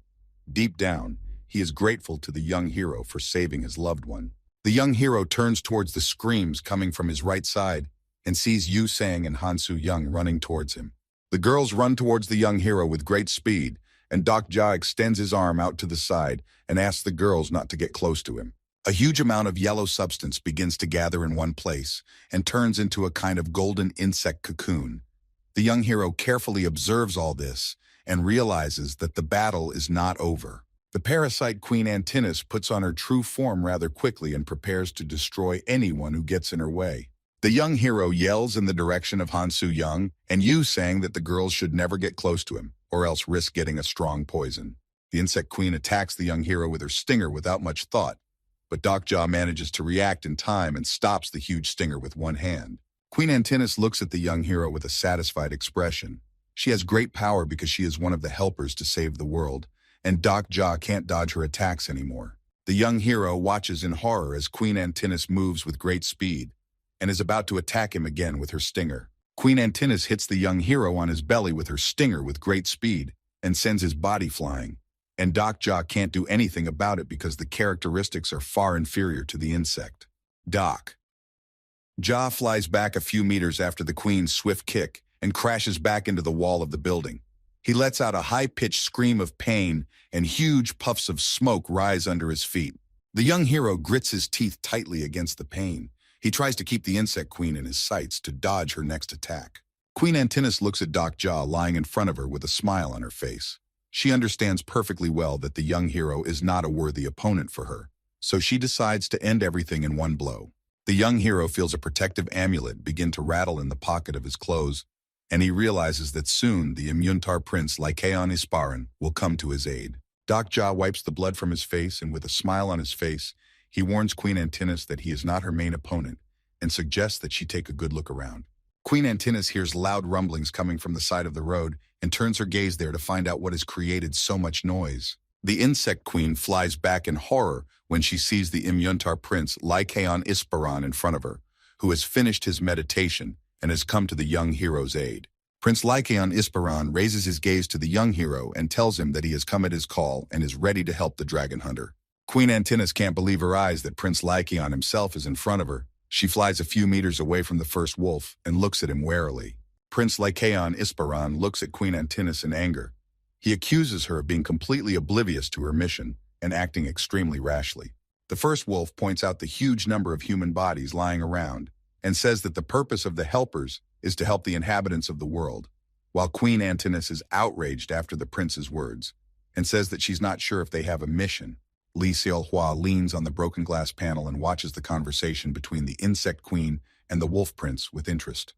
Deep down, he is grateful to the young hero for saving his loved one. The young hero turns towards the screams coming from his right side and sees Yu Sang and Han Su Young running towards him. The girls run towards the young hero with great speed, and Dokja extends his arm out to the side and asks the girls not to get close to him. A huge amount of yellow substance begins to gather in one place and turns into a kind of golden insect cocoon. The young hero carefully observes all this and realizes that the battle is not over. The parasite Queen Antinous puts on her true form rather quickly and prepares to destroy anyone who gets in her way. The young hero yells in the direction of Han Su Young and Yu Sang that the girls should never get close to him, or else risk getting a strong poison. The insect queen attacks the young hero with her stinger without much thought, but Dokja manages to react in time and stops the huge stinger with one hand. Queen Antinous looks at the young hero with a satisfied expression. She has great power because she is one of the helpers to save the world, and Dokja can't dodge her attacks anymore. The young hero watches in horror as Queen Antinous moves with great speed and is about to attack him again with her stinger. Queen Antinous hits the young hero on his belly with her stinger with great speed and sends his body flying, and Dokja can't do anything about it because the characteristics are far inferior to the insect. Dokja flies back a few meters after the queen's swift kick and crashes back into the wall of the building. He lets out a high-pitched scream of pain, and huge puffs of smoke rise under his feet. The young hero grits his teeth tightly against the pain. He tries to keep the insect queen in his sights to dodge her next attack. Queen Antinous looks at Dokja lying in front of her with a smile on her face. She understands perfectly well that the young hero is not a worthy opponent for her, so she decides to end everything in one blow. The young hero feels a protective amulet begin to rattle in the pocket of his clothes, and he realizes that soon the Immuntar Prince Lycaon Isparan will come to his aid. Dokja wipes the blood from his face, and with a smile on his face, he warns Queen Antinous that he is not her main opponent and suggests that she take a good look around. Queen Antinous hears loud rumblings coming from the side of the road and turns her gaze there to find out what has created so much noise. The insect queen flies back in horror when she sees the Imyuntar prince Lycaon Isparan in front of her, who has finished his meditation and has come to the young hero's aid. Prince Lycaon Isparan raises his gaze to the young hero and tells him that he has come at his call and is ready to help the dragon hunter. Queen Antinous can't believe her eyes that Prince Lycaon himself is in front of her. She flies a few meters away from the first wolf and looks at him warily. Prince Lycaon Isparan looks at Queen Antinous in anger. He accuses her of being completely oblivious to her mission and acting extremely rashly. The first wolf points out the huge number of human bodies lying around and says that the purpose of the helpers is to help the inhabitants of the world, while Queen Antinous is outraged after the prince's words and says that she's not sure if they have a mission. Li Xiaohua leans on the broken glass panel and watches the conversation between the insect queen and the wolf prince with interest.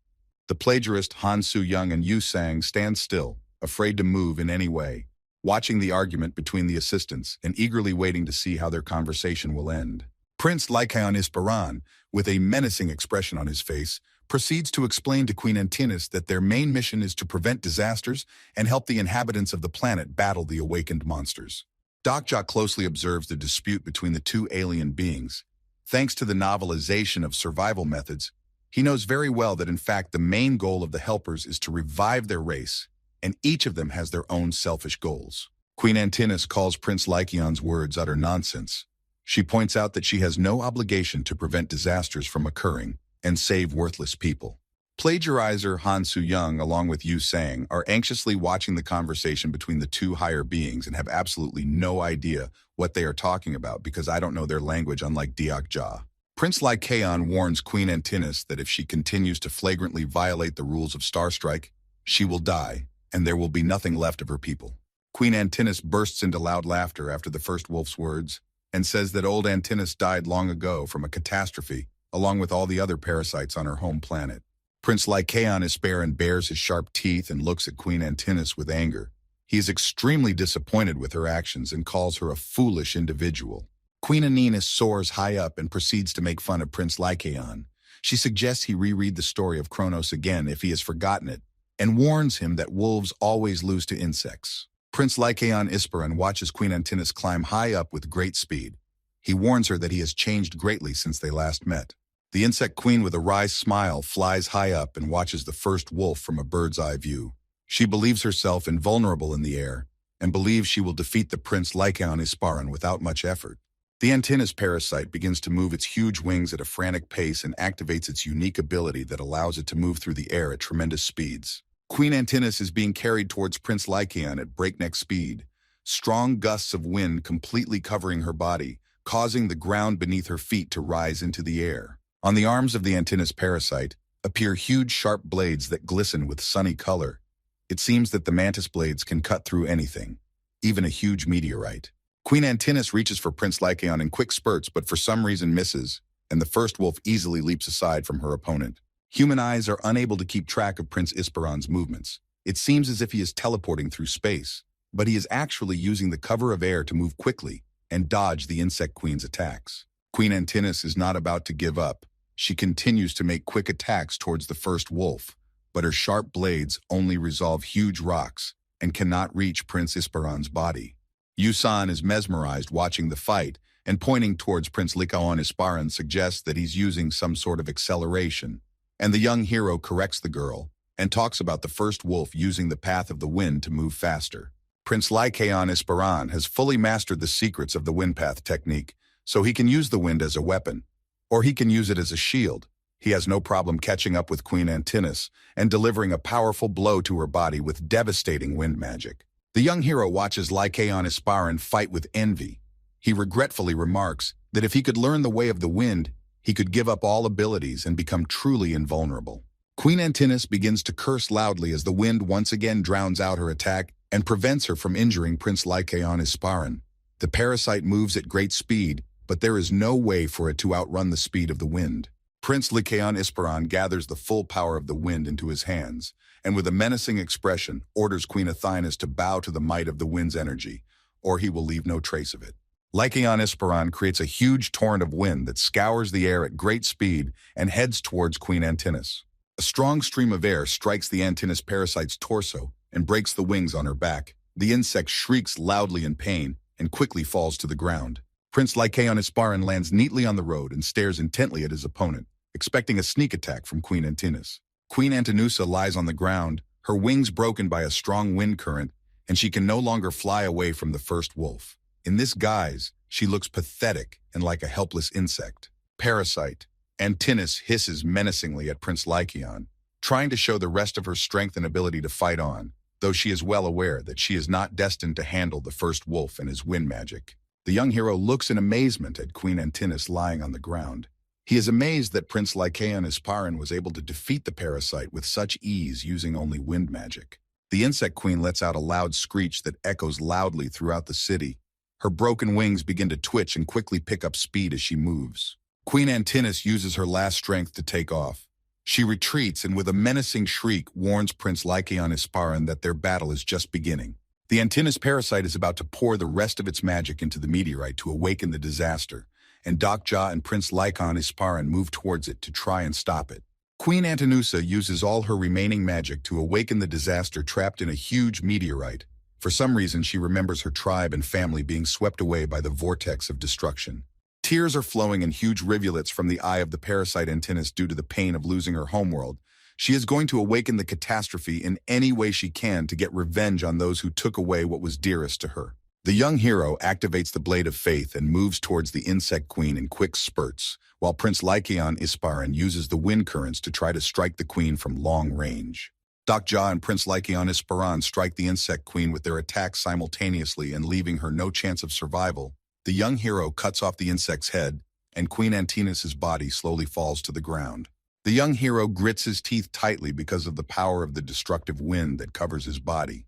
The plagiarist Han Su-young and Yu Sang stand still, afraid to move in any way, watching the argument between the assistants and eagerly waiting to see how their conversation will end. Prince Lycaon Isparan, with a menacing expression on his face, proceeds to explain to Queen Antinous that their main mission is to prevent disasters and help the inhabitants of the planet battle the awakened monsters. Dokja closely observes the dispute between the two alien beings. Thanks to the novelization of survival methods, he knows very well that in fact the main goal of the helpers is to revive their race, and each of them has their own selfish goals. Queen Antinous calls Prince Lycaon's words utter nonsense. She points out that she has no obligation to prevent disasters from occurring and save worthless people. Plagiarizer Han Su-young, along with Yu Sang, are anxiously watching the conversation between the two higher beings and have absolutely no idea what they are talking about because I don't know their language, unlike Diakja. Prince Lycaon warns Queen Antinous that if she continues to flagrantly violate the rules of Starstrike, she will die, and there will be nothing left of her people. Queen Antinous bursts into loud laughter after the first wolf's words and says that old Antinous died long ago from a catastrophe, along with all the other parasites on her home planet. Prince Lycaon Isparan bares his sharp teeth and looks at Queen Antinous with anger. He is extremely disappointed with her actions and calls her a foolish individual. Queen Antinous soars high up and proceeds to make fun of Prince Lycaon. She suggests he reread the story of Kronos again if he has forgotten it, and warns him that wolves always lose to insects. Prince Lycaon Isparan watches Queen Antinous climb high up with great speed. He warns her that he has changed greatly since they last met. The insect queen with a wry smile flies high up and watches the first wolf from a bird's eye view. She believes herself invulnerable in the air and believes she will defeat the Prince Lycaon Isparan without much effort. The Antinous parasite begins to move its huge wings at a frantic pace and activates its unique ability that allows it to move through the air at tremendous speeds. Queen Antinous is being carried towards Prince Lycaon at breakneck speed, strong gusts of wind completely covering her body, causing the ground beneath her feet to rise into the air. On the arms of the Antinous parasite appear huge sharp blades that glisten with sunny color. It seems that the mantis blades can cut through anything, even a huge meteorite. Queen Antinous reaches for Prince Lycaon in quick spurts, but for some reason misses, and the first wolf easily leaps aside from her opponent. Human eyes are unable to keep track of Prince Isparan's movements. It seems as if he is teleporting through space, but he is actually using the cover of air to move quickly and dodge the insect queen's attacks. Queen Antinous is not about to give up. She continues to make quick attacks towards the first wolf, but her sharp blades only resolve huge rocks and cannot reach Prince Isparan's body. Yusan is mesmerized watching the fight and pointing towards Prince Lycaon Isparan suggests that he's using some sort of acceleration, and the young hero corrects the girl and talks about the first wolf using the path of the wind to move faster. Prince Lycaon Isparan has fully mastered the secrets of the wind path technique, so he can use the wind as a weapon, or he can use it as a shield. He has no problem catching up with Queen Antinous and delivering a powerful blow to her body with devastating wind magic. The young hero watches Lycaon Isparan fight with envy. He regretfully remarks that if he could learn the way of the wind, he could give up all abilities and become truly invulnerable. Queen Antinous begins to curse loudly as the wind once again drowns out her attack and prevents her from injuring Prince Lycaon Isparan. The parasite moves at great speed, but there is no way for it to outrun the speed of the wind. Prince Lycaon Isparan gathers the full power of the wind into his hands, and with a menacing expression, orders Queen Antinous to bow to the might of the wind's energy, or he will leave no trace of it. Lycaon Isparan creates a huge torrent of wind that scours the air at great speed and heads towards Queen Antinous. A strong stream of air strikes the Antinous parasite's torso, and breaks the wings on her back. The insect shrieks loudly in pain and quickly falls to the ground. Prince Lycaon Isparan lands neatly on the road and stares intently at his opponent, expecting a sneak attack from Queen Antinous. Queen Antinusa lies on the ground, her wings broken by a strong wind current, and she can no longer fly away from the first wolf. In this guise, she looks pathetic and like a helpless insect. Parasite. Antinous hisses menacingly at Prince Lycaon, trying to show the rest of her strength and ability to fight on, though she is well aware that she is not destined to handle the first wolf and his wind magic. The young hero looks in amazement at Queen Antinous lying on the ground. He is amazed that Prince Lycaon Isparan was able to defeat the parasite with such ease using only wind magic. The insect queen lets out a loud screech that echoes loudly throughout the city. Her broken wings begin to twitch and quickly pick up speed as she moves. Queen Antinous uses her last strength to take off. She retreats and with a menacing shriek warns Prince Lycaon Isparan that their battle is just beginning. The Antinous parasite is about to pour the rest of its magic into the meteorite to awaken the disaster, and Dokja and Prince Lycaon Isparan move towards it to try and stop it. Queen Antinusa uses all her remaining magic to awaken the disaster trapped in a huge meteorite. For some reason, she remembers her tribe and family being swept away by the vortex of destruction. Tears are flowing in huge rivulets from the eye of the parasite Antinous due to the pain of losing her homeworld. She is going to awaken the catastrophe in any way she can to get revenge on those who took away what was dearest to her. The young hero activates the Blade of Faith and moves towards the insect queen in quick spurts, while Prince Lycaon Isparan uses the wind currents to try to strike the queen from long range. Dokja and Prince Lycaon Isparan strike the insect queen with their attacks simultaneously and leaving her no chance of survival. The young hero cuts off the insect's head, and Queen Antinous' body slowly falls to the ground. The young hero grits his teeth tightly because of the power of the destructive wind that covers his body.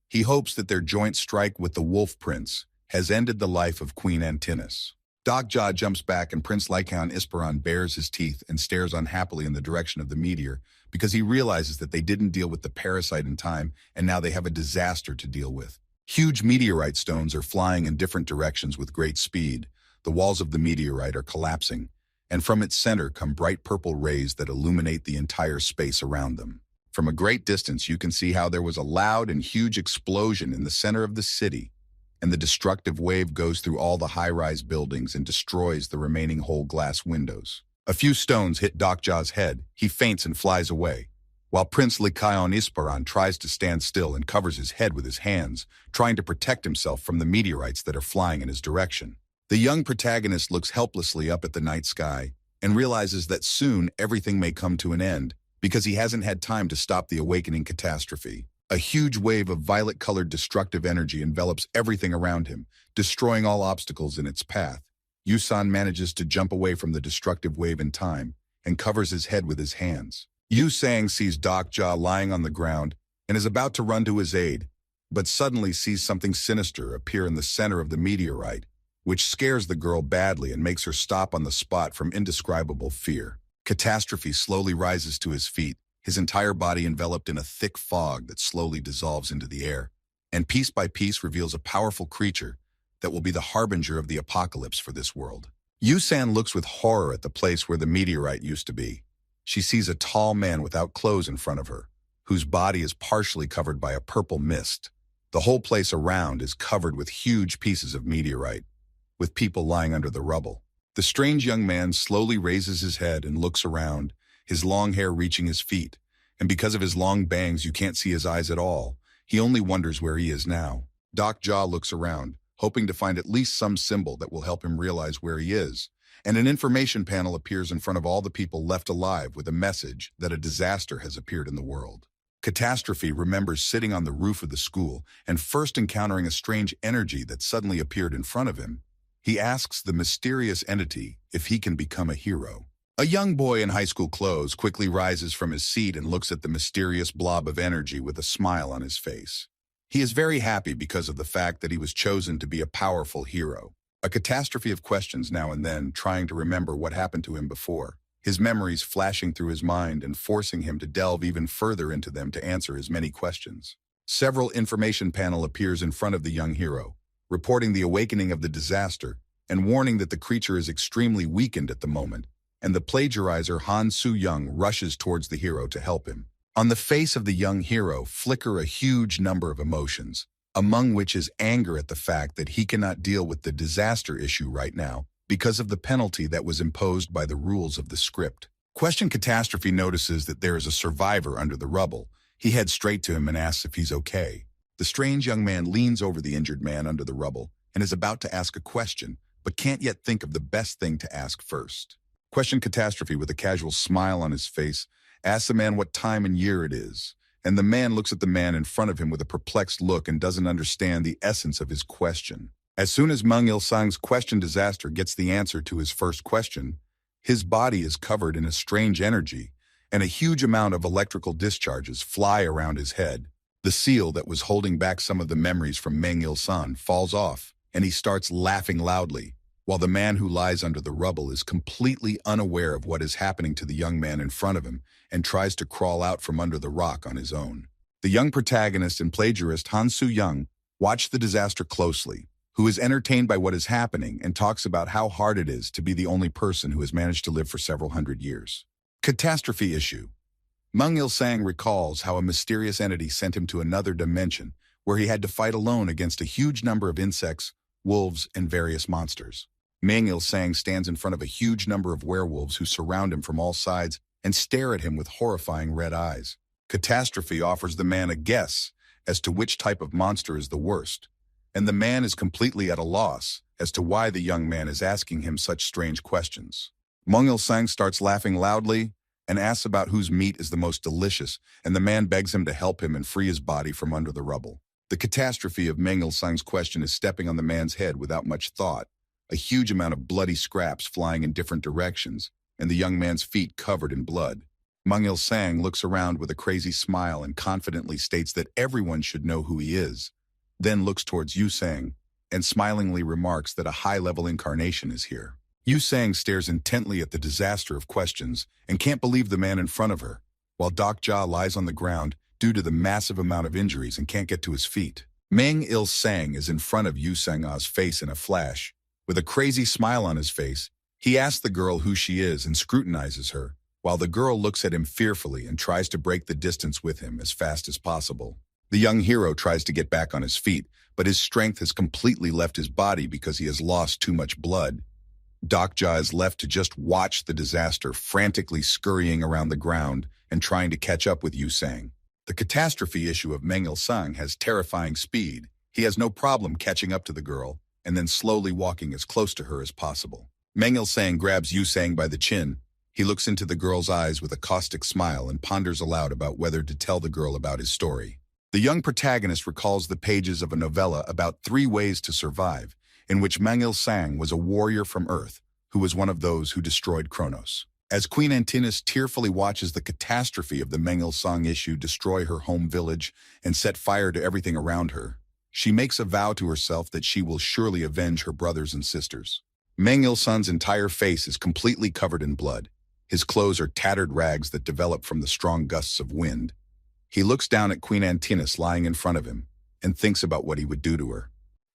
He hopes that their joint strike with the Wolf Prince has ended the life of Queen Antinous. Dokja jumps back and Prince Lycaon Isparan bares his teeth and stares unhappily in the direction of the meteor because he realizes that they didn't deal with the parasite in time and now they have a disaster to deal with. Huge meteorite stones are flying in different directions with great speed. The walls of the meteorite are collapsing, and from its center come bright purple rays that illuminate the entire space around them. From a great distance, you can see how there was a loud and huge explosion in the center of the city, and the destructive wave goes through all the high-rise buildings and destroys the remaining whole glass windows. A few stones hit Dokja's head. He faints and flies away, while Prince Lycaon Isparan tries to stand still and covers his head with his hands, trying to protect himself from the meteorites that are flying in his direction. The young protagonist looks helplessly up at the night sky and realizes that soon everything may come to an end because he hasn't had time to stop the awakening catastrophe. A huge wave of violet-colored destructive energy envelops everything around him, destroying all obstacles in its path. Yusan manages to jump away from the destructive wave in time and covers his head with his hands. Yu Sang sees Dokja lying on the ground and is about to run to his aid, but suddenly sees something sinister appear in the center of the meteorite, which scares the girl badly and makes her stop on the spot from indescribable fear. Catastrophe slowly rises to his feet, his entire body enveloped in a thick fog that slowly dissolves into the air, and piece by piece reveals a powerful creature that will be the harbinger of the apocalypse for this world. Yusan looks with horror at the place where the meteorite used to be. She sees a tall man without clothes in front of her, whose body is partially covered by a purple mist. The whole place around is covered with huge pieces of meteorite, with people lying under the rubble. The strange young man slowly raises his head and looks around, his long hair reaching his feet, and because of his long bangs you can't see his eyes at all. He only wonders where he is now. Dokja looks around, hoping to find at least some symbol that will help him realize where he is, and an information panel appears in front of all the people left alive with a message that a disaster has appeared in the world. Catastrophe remembers sitting on the roof of the school and first encountering a strange energy that suddenly appeared in front of him. He asks the mysterious entity if he can become a hero. A young boy in high school clothes quickly rises from his seat and looks at the mysterious blob of energy with a smile on his face. He is very happy because of the fact that he was chosen to be a powerful hero. A catastrophe of questions now and then, trying to remember what happened to him before, his memories flashing through his mind and forcing him to delve even further into them to answer his many questions. Several information panel appears in front of the young hero, reporting the awakening of the disaster and warning that the creature is extremely weakened at the moment, and the plagiarizer Han Su-young rushes towards the hero to help him. On the face of the young hero flicker a huge number of emotions, among which is anger at the fact that he cannot deal with the disaster issue right now because of the penalty that was imposed by the rules of the script. Question Catastrophe notices that there is a survivor under the rubble. He heads straight to him and asks if he's okay. The strange young man leans over the injured man under the rubble and is about to ask a question, but can't yet think of the best thing to ask first. Question Catastrophe, with a casual smile on his face, asks the man what time and year it is, and the man looks at the man in front of him with a perplexed look and doesn't understand the essence of his question. As soon as Mung Il-sung's question disaster gets the answer to his first question, his body is covered in a strange energy, and a huge amount of electrical discharges fly around his head. The seal that was holding back some of the memories from Meng Il-sung falls off, and he starts laughing loudly, while the man who lies under the rubble is completely unaware of what is happening to the young man in front of him and tries to crawl out from under the rock on his own. The young protagonist and plagiarist Han Soo-young watch the disaster closely, who is entertained by what is happening and talks about how hard it is to be the only person who has managed to live for several hundred years. Catastrophe issue. Mung Il-sung recalls how a mysterious entity sent him to another dimension where he had to fight alone against a huge number of insects, wolves, and various monsters. Mung Il-sung stands in front of a huge number of werewolves who surround him from all sides and stare at him with horrifying red eyes. Catastrophe offers the man a guess as to which type of monster is the worst, and the man is completely at a loss as to why the young man is asking him such strange questions. Mung Il-sung starts laughing loudly and asks about whose meat is the most delicious, and the man begs him to help him and free his body from under the rubble. The catastrophe of Mung Il-sung's question is stepping on the man's head without much thought, a huge amount of bloody scraps flying in different directions, and the young man's feet covered in blood. Mung Il-sung looks around with a crazy smile and confidently states that everyone should know who he is, then looks towards Yu-sang and smilingly remarks that a high-level incarnation is here. Yu-sang stares intently at the disaster of questions and can't believe the man in front of her, while Dokja lies on the ground due to the massive amount of injuries and can't get to his feet. Mung Il-sung is in front of Yu-sang's face in a flash. With a crazy smile on his face, he asks the girl who she is and scrutinizes her, while the girl looks at him fearfully and tries to break the distance with him as fast as possible. The young hero tries to get back on his feet, but his strength has completely left his body because he has lost too much blood. Dokja is left to just watch the disaster, frantically scurrying around the ground and trying to catch up with Yu-sang. The catastrophe issue of Mung Il-sung has terrifying speed. He has no problem catching up to the girl and then slowly walking as close to her as possible. Mung Il-sung grabs Yu-sang by the chin. He looks into the girl's eyes with a caustic smile and ponders aloud about whether to tell the girl about his story. The young protagonist recalls the pages of a novella about 3 ways to survive, in which Mung Il-sung was a warrior from Earth who was one of those who destroyed Kronos. As Queen Antinous tearfully watches the catastrophe of the Mung Il-sung issue destroy her home village and set fire to everything around her, she makes a vow to herself that she will surely avenge her brothers and sisters. Mung Il-sung's entire face is completely covered in blood. His clothes are tattered rags that develop from the strong gusts of wind. He looks down at Queen Antinous lying in front of him and thinks about what he would do to her.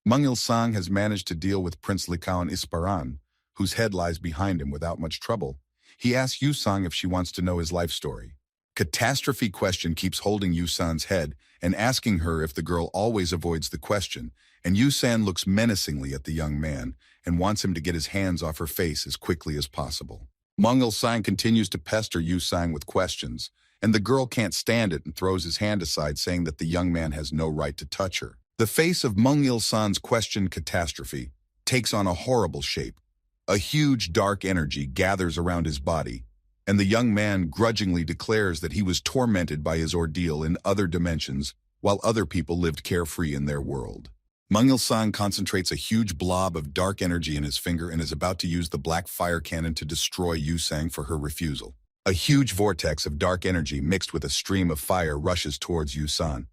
Mung Il-sung has managed to deal with Prince Likaon Isparan, whose head lies behind him without much trouble. He asks Yu-sang if she wants to know his life story. Catastrophe question keeps holding Yu-sang's head and asking her if the girl always avoids the question, and Yu-sang looks menacingly at the young man and wants him to get his hands off her face as quickly as possible. Mung Il-sung continues to pester Yu-sang with questions, and the girl can't stand it and throws his hand aside, saying that the young man has no right to touch her. The face of Mung Il-sung's question catastrophe takes on a horrible shape. A huge dark energy gathers around his body, and the young man grudgingly declares that he was tormented by his ordeal in other dimensions while other people lived carefree in their world. Mung Il-sung concentrates a huge blob of dark energy in his finger and is about to use the black fire cannon to destroy Yu-sang for her refusal. A huge vortex of dark energy mixed with a stream of fire rushes towards Yu-sang,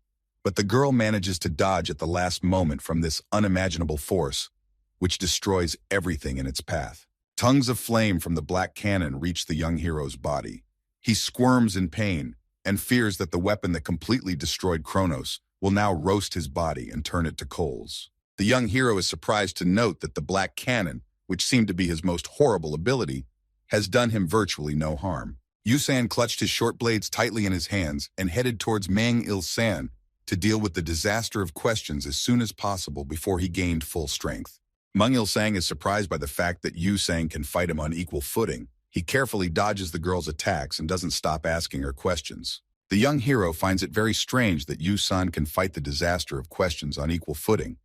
but the girl manages to dodge at the last moment from this unimaginable force, which destroys everything in its path. Tongues of flame from the black cannon reach the young hero's body. He squirms in pain and fears that the weapon that completely destroyed Kronos will now roast his body and turn it to coals. The young hero is surprised to note that the black cannon, which seemed to be his most horrible ability, has done him virtually no harm. Yusan clutched his short blades tightly in his hands and headed towards Mang Il-san to deal with the disaster of questions as soon as possible before he gained full strength. Mang Il-sang is surprised by the fact that Yu-sang can fight him on equal footing. He carefully dodges the girl's attacks and doesn't stop asking her questions. The young hero finds it very strange that Yu-san can fight the disaster of questions on equal footing.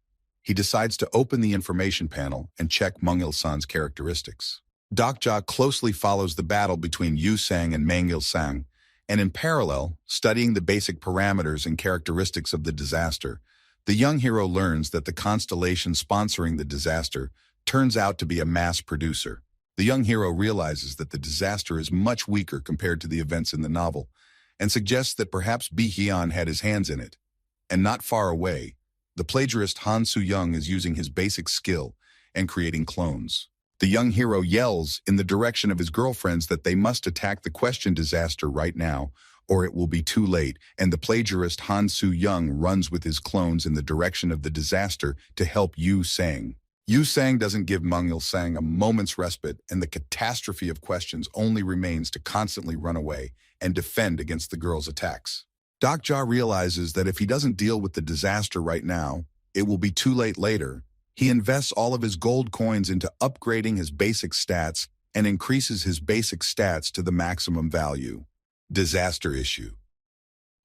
He decides to open the information panel and check Mang Il-san's characteristics. Dokja closely follows the battle between Yu-sang and Mang Il-sang, and in parallel, studying the basic parameters and characteristics of the disaster, the young hero learns that the constellation sponsoring the disaster turns out to be a mass producer. The young hero realizes that the disaster is much weaker compared to the events in the novel, and suggests that perhaps Bi-hyun had his hands in it. And not far away, the plagiarist Han Soo-young is using his basic skill and creating clones. The young hero yells in the direction of his girlfriends that they must attack the question disaster right now, or it will be too late, and the plagiarist Han Soo-young runs with his clones in the direction of the disaster to help Yu-sang. Yu-sang doesn't give Mang Il-sang a moment's respite, and the catastrophe of questions only remains to constantly run away and defend against the girl's attacks. Dokja realizes that if he doesn't deal with the disaster right now, it will be too late later. He invests all of his gold coins into upgrading his basic stats and increases his basic stats to the maximum value. Disaster issue.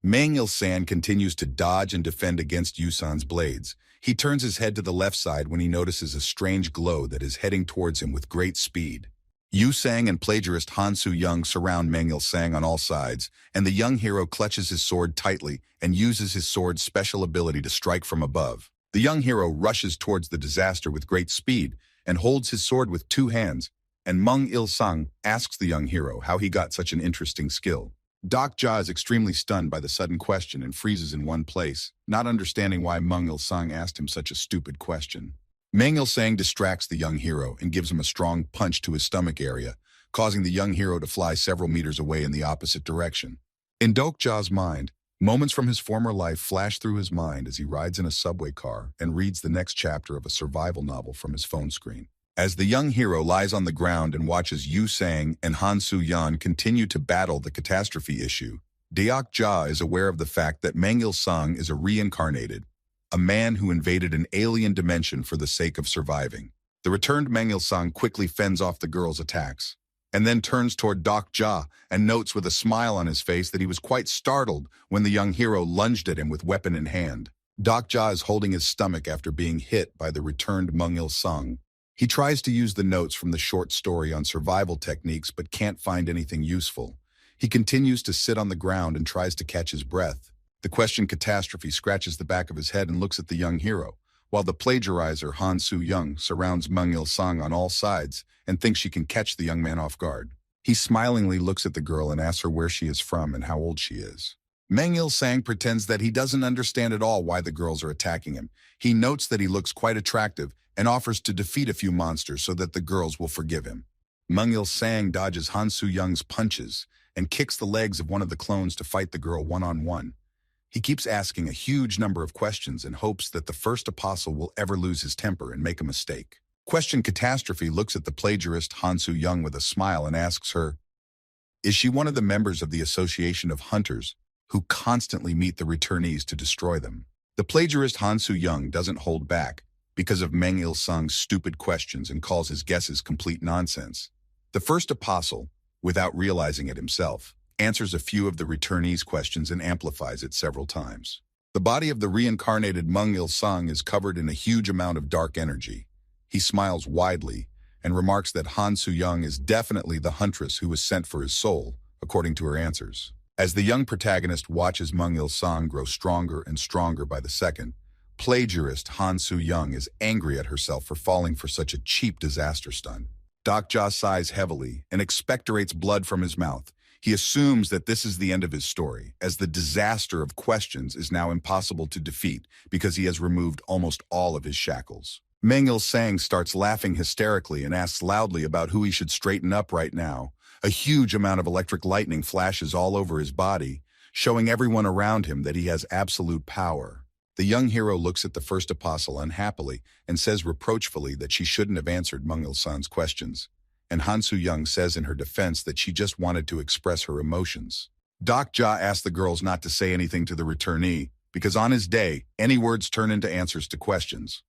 Mang Il-san continues to dodge and defend against Yusan's blades. He turns his head to the left side when he notices a strange glow that is heading towards him with great speed. Yu-sang and plagiarist Han Soo-young surround Mang Il-sang on all sides, and the young hero clutches his sword tightly and uses his sword's special ability to strike from above. The young hero rushes towards the disaster with great speed and holds his sword with two hands, and Mang Il-sang asks the young hero how he got such an interesting skill. Dokja is extremely stunned by the sudden question and freezes in one place, not understanding why Mang Il-sang asked him such a stupid question. Mang Il-sang distracts the young hero and gives him a strong punch to his stomach area, causing the young hero to fly several meters away in the opposite direction. In Dokja's mind, moments from his former life flash through his mind as he rides in a subway car and reads the next chapter of a survival novel from his phone screen. As the young hero lies on the ground and watches Yu-sang and Han Soo-young continue to battle the catastrophe issue, Dokja is aware of the fact that Mang Il-sang is a reincarnated, a man who invaded an alien dimension for the sake of surviving. The returned Mang Il-sang quickly fends off the girl's attacks, and then turns toward Dokja and notes with a smile on his face that he was quite startled when the young hero lunged at him with weapon in hand. Dokja is holding his stomach after being hit by the returned Mang Il-sang. He tries to use the notes from the short story on survival techniques but can't find anything useful. He continues to sit on the ground and tries to catch his breath. The question catastrophe scratches the back of his head and looks at the young hero, while the plagiarizer Han Soo-young surrounds Mang Il-sang on all sides and thinks she can catch the young man off guard. He smilingly looks at the girl and asks her where she is from and how old she is. Mang Il-sang pretends that he doesn't understand at all why the girls are attacking him. He notes that he looks quite attractive and offers to defeat a few monsters so that the girls will forgive him. Mang Il-sang dodges Han Soo-young's punches and kicks the legs of one of the clones to fight the girl one-on-one. He keeps asking a huge number of questions and hopes that the first apostle will ever lose his temper and make a mistake. Question Catastrophe looks at the plagiarist Han Soo-young with a smile and asks her, is she one of the members of the Association of Hunters who constantly meet the returnees to destroy them? The plagiarist Han Soo-young doesn't hold back because of Mang Il-sung's stupid questions and calls his guesses complete nonsense. The first apostle, without realizing it himself, answers a few of the returnees' questions and amplifies it several times. The body of the reincarnated Mang Il-sung is covered in a huge amount of dark energy. He smiles widely and remarks that Han Soo-young is definitely the huntress who was sent for his soul, according to her answers. As the young protagonist watches Mang Il-sung grow stronger and stronger by the second, plagiarist Han Soo-young is angry at herself for falling for such a cheap disaster stunt. Dokja sighs heavily and expectorates blood from his mouth. He assumes that this is the end of his story, as the disaster of questions is now impossible to defeat because he has removed almost all of his shackles. Mang Il-sang starts laughing hysterically and asks loudly about who he should straighten up right now. A huge amount of electric lightning flashes all over his body, showing everyone around him that he has absolute power. The young hero looks at the first apostle unhappily and says reproachfully that she shouldn't have answered Mang Il-sung's questions. and Han Soo-young says in her defense that she just wanted to express her emotions. Dr. Ja asks the girls not to say anything to the returnee, because on his day, any words turn into answers to questions.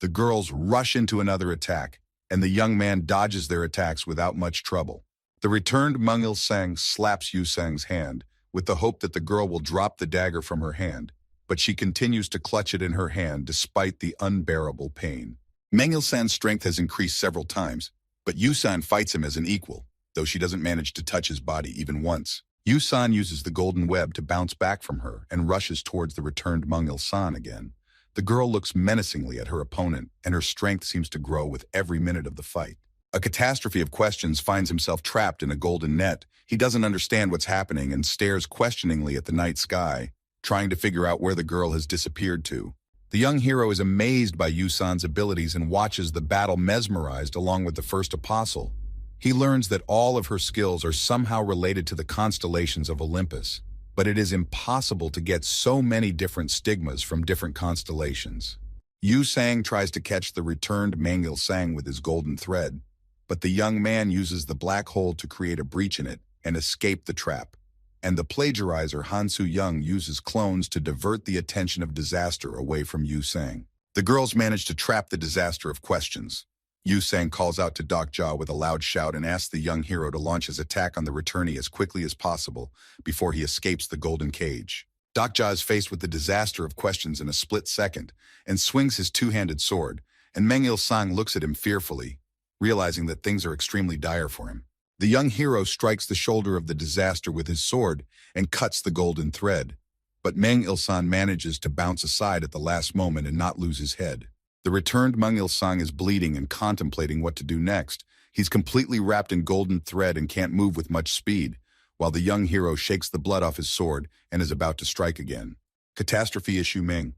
The girls rush into another attack, and the young man dodges their attacks without much trouble. The returned Mung Il-sang slaps Yu Sang's hand, with the hope that the girl will drop the dagger from her hand, but she continues to clutch it in her hand despite the unbearable pain. Meng Il-san's strength has increased several times, but Yu-san fights him as an equal, though she doesn't manage to touch his body even once. Yu-san uses the golden web to bounce back from her and rushes towards the returned Mung Il-san again. The girl looks menacingly at her opponent, and her strength seems to grow with every minute of the fight. A catastrophe of questions finds himself trapped in a golden net. He doesn't understand what's happening and stares questioningly at the night sky, trying to figure out where the girl has disappeared to. The young hero is amazed by Yu-san's abilities and watches the battle mesmerized along with the first apostle. He learns that all of her skills are somehow related to the constellations of Olympus, but it is impossible to get so many different stigmas from different constellations. Yu Sang tries to catch the returned Mang Il-sang with his golden thread, but the young man uses the black hole to create a breach in it and escape the trap, and the plagiarizer Han Soo-young uses clones to divert the attention of disaster away from Yu Sang. The girls manage to trap the disaster of questions. Yu Sang calls out to Dr. Ja with a loud shout and asks the young hero to launch his attack on the returnee as quickly as possible before he escapes the golden cage. Dr. Ja is faced with the disaster of questions in a split second and swings his two-handed sword, and Meng Il-sang looks at him fearfully, realizing that things are extremely dire for him. The young hero strikes the shoulder of the disaster with his sword and cuts the golden thread, but Meng Il-sang manages to bounce aside at the last moment and not lose his head. The returned Mung Il-sang is bleeding and contemplating what to do next. He's completely wrapped in golden thread and can't move with much speed, while the young hero shakes the blood off his sword and is about to strike again. Catastrophe issue Meng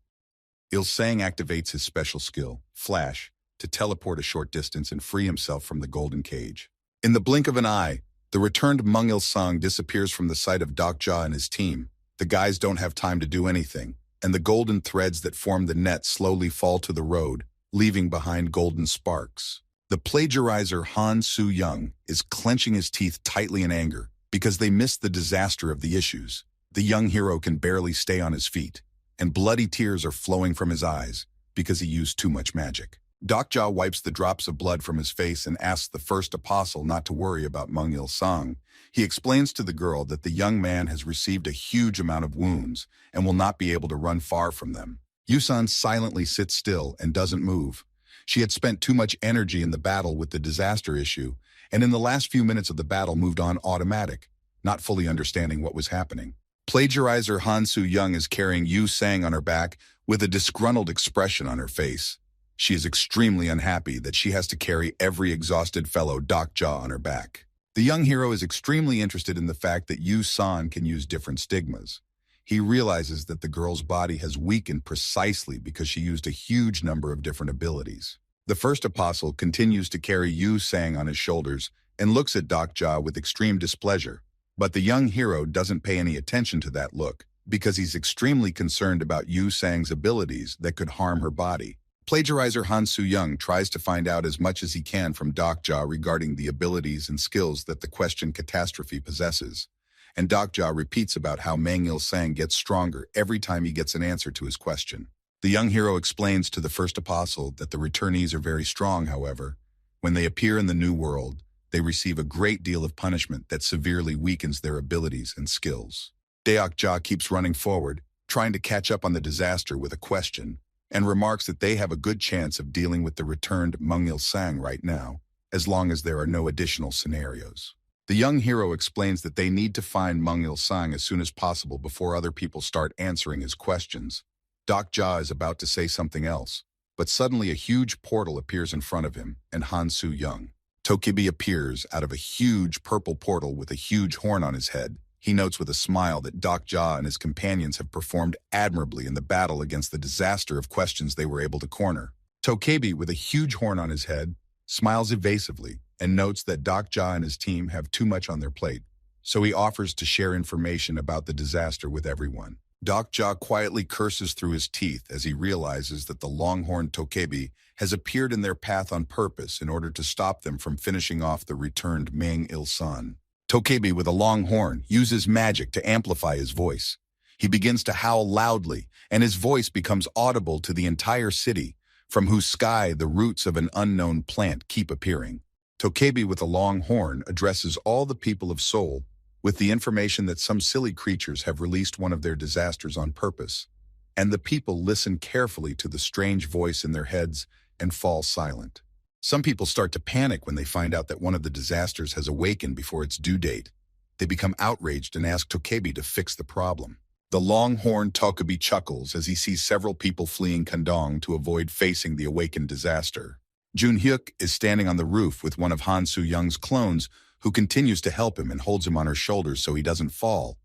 Il-sang activates his special skill, Flash, to teleport a short distance and free himself from the golden cage. In the blink of an eye, the returned Mung Il-sang disappears from the sight of Dr. Ja and his team. The guys don't have time to do anything, and the golden threads that form the net slowly fall to the road, leaving behind golden sparks. The plagiarizer Han Soo-young is clenching his teeth tightly in anger because they missed the disaster of the issues. The young hero can barely stay on his feet, and bloody tears are flowing from his eyes because he used too much magic. Dr. Ja wipes the drops of blood from his face and asks the first apostle not to worry about Mung Il-sang. He explains to the girl that the young man has received a huge amount of wounds and will not be able to run far from them. Yu-san silently sits still and doesn't move. She had spent too much energy in the battle with the disaster issue, and in the last few minutes of the battle moved on automatic, not fully understanding what was happening. Plagiarizer Han Soo-young is carrying Yu Sang on her back with a disgruntled expression on her face. She is extremely unhappy that she has to carry every exhausted fellow Dr. Ja on her back. The young hero is extremely interested in the fact that Yu-san can use different stigmas. He realizes that the girl's body has weakened precisely because she used a huge number of different abilities. The first apostle continues to carry Yu Sang on his shoulders and looks at Dr. Ja with extreme displeasure, but the young hero doesn't pay any attention to that look because he's extremely concerned about Yu Sang's abilities that could harm her body. Plagiarizer Han Soo-young tries to find out as much as he can from Dr. Ja regarding the abilities and skills that the question catastrophe possesses, and Dr. Ja repeats about how Mang Il-sang gets stronger every time he gets an answer to his question. The young hero explains to the first apostle that the returnees are very strong, however. When they appear in the new world, they receive a great deal of punishment that severely weakens their abilities and skills. Dr. Ja keeps running forward, trying to catch up on the disaster with a question, and remarks that they have a good chance of dealing with the returned Mung Il-sang right now, as long as there are no additional scenarios. The young hero explains that they need to find Mung Il-sang as soon as possible before other people start answering his questions. Dr. Ja is about to say something else, but suddenly a huge portal appears in front of him, and Han Soo-young. Tokibi appears out of a huge purple portal with a huge horn on his head. He notes with a smile that Dr. Ja and his companions have performed admirably in the battle against the disaster of questions they were able to corner. Tokebi, with a huge horn on his head, smiles evasively and notes that Dr. Ja and his team have too much on their plate, so he offers to share information about the disaster with everyone. Dr. Ja quietly curses through his teeth as he realizes that the longhorned Tokebi has appeared in their path on purpose in order to stop them from finishing off the returned Mang-il-san. Tokebi with a long horn uses magic to amplify his voice. He begins to howl loudly, and his voice becomes audible to the entire city, from whose sky the roots of an unknown plant keep appearing. Tokebi with a long horn addresses all the people of Seoul with the information that some silly creatures have released one of their disasters on purpose, and the people listen carefully to the strange voice in their heads and fall silent. Some people start to panic when they find out that one of the disasters has awakened before its due date. They become outraged and ask Tokebi to fix the problem. The long-horned Tokebi chuckles as he sees several people fleeing Kandong to avoid facing the awakened disaster. Jun-hyuk is standing on the roof with one of Han Soo-young's clones, who continues to help him and holds him on her shoulders so he doesn't fall.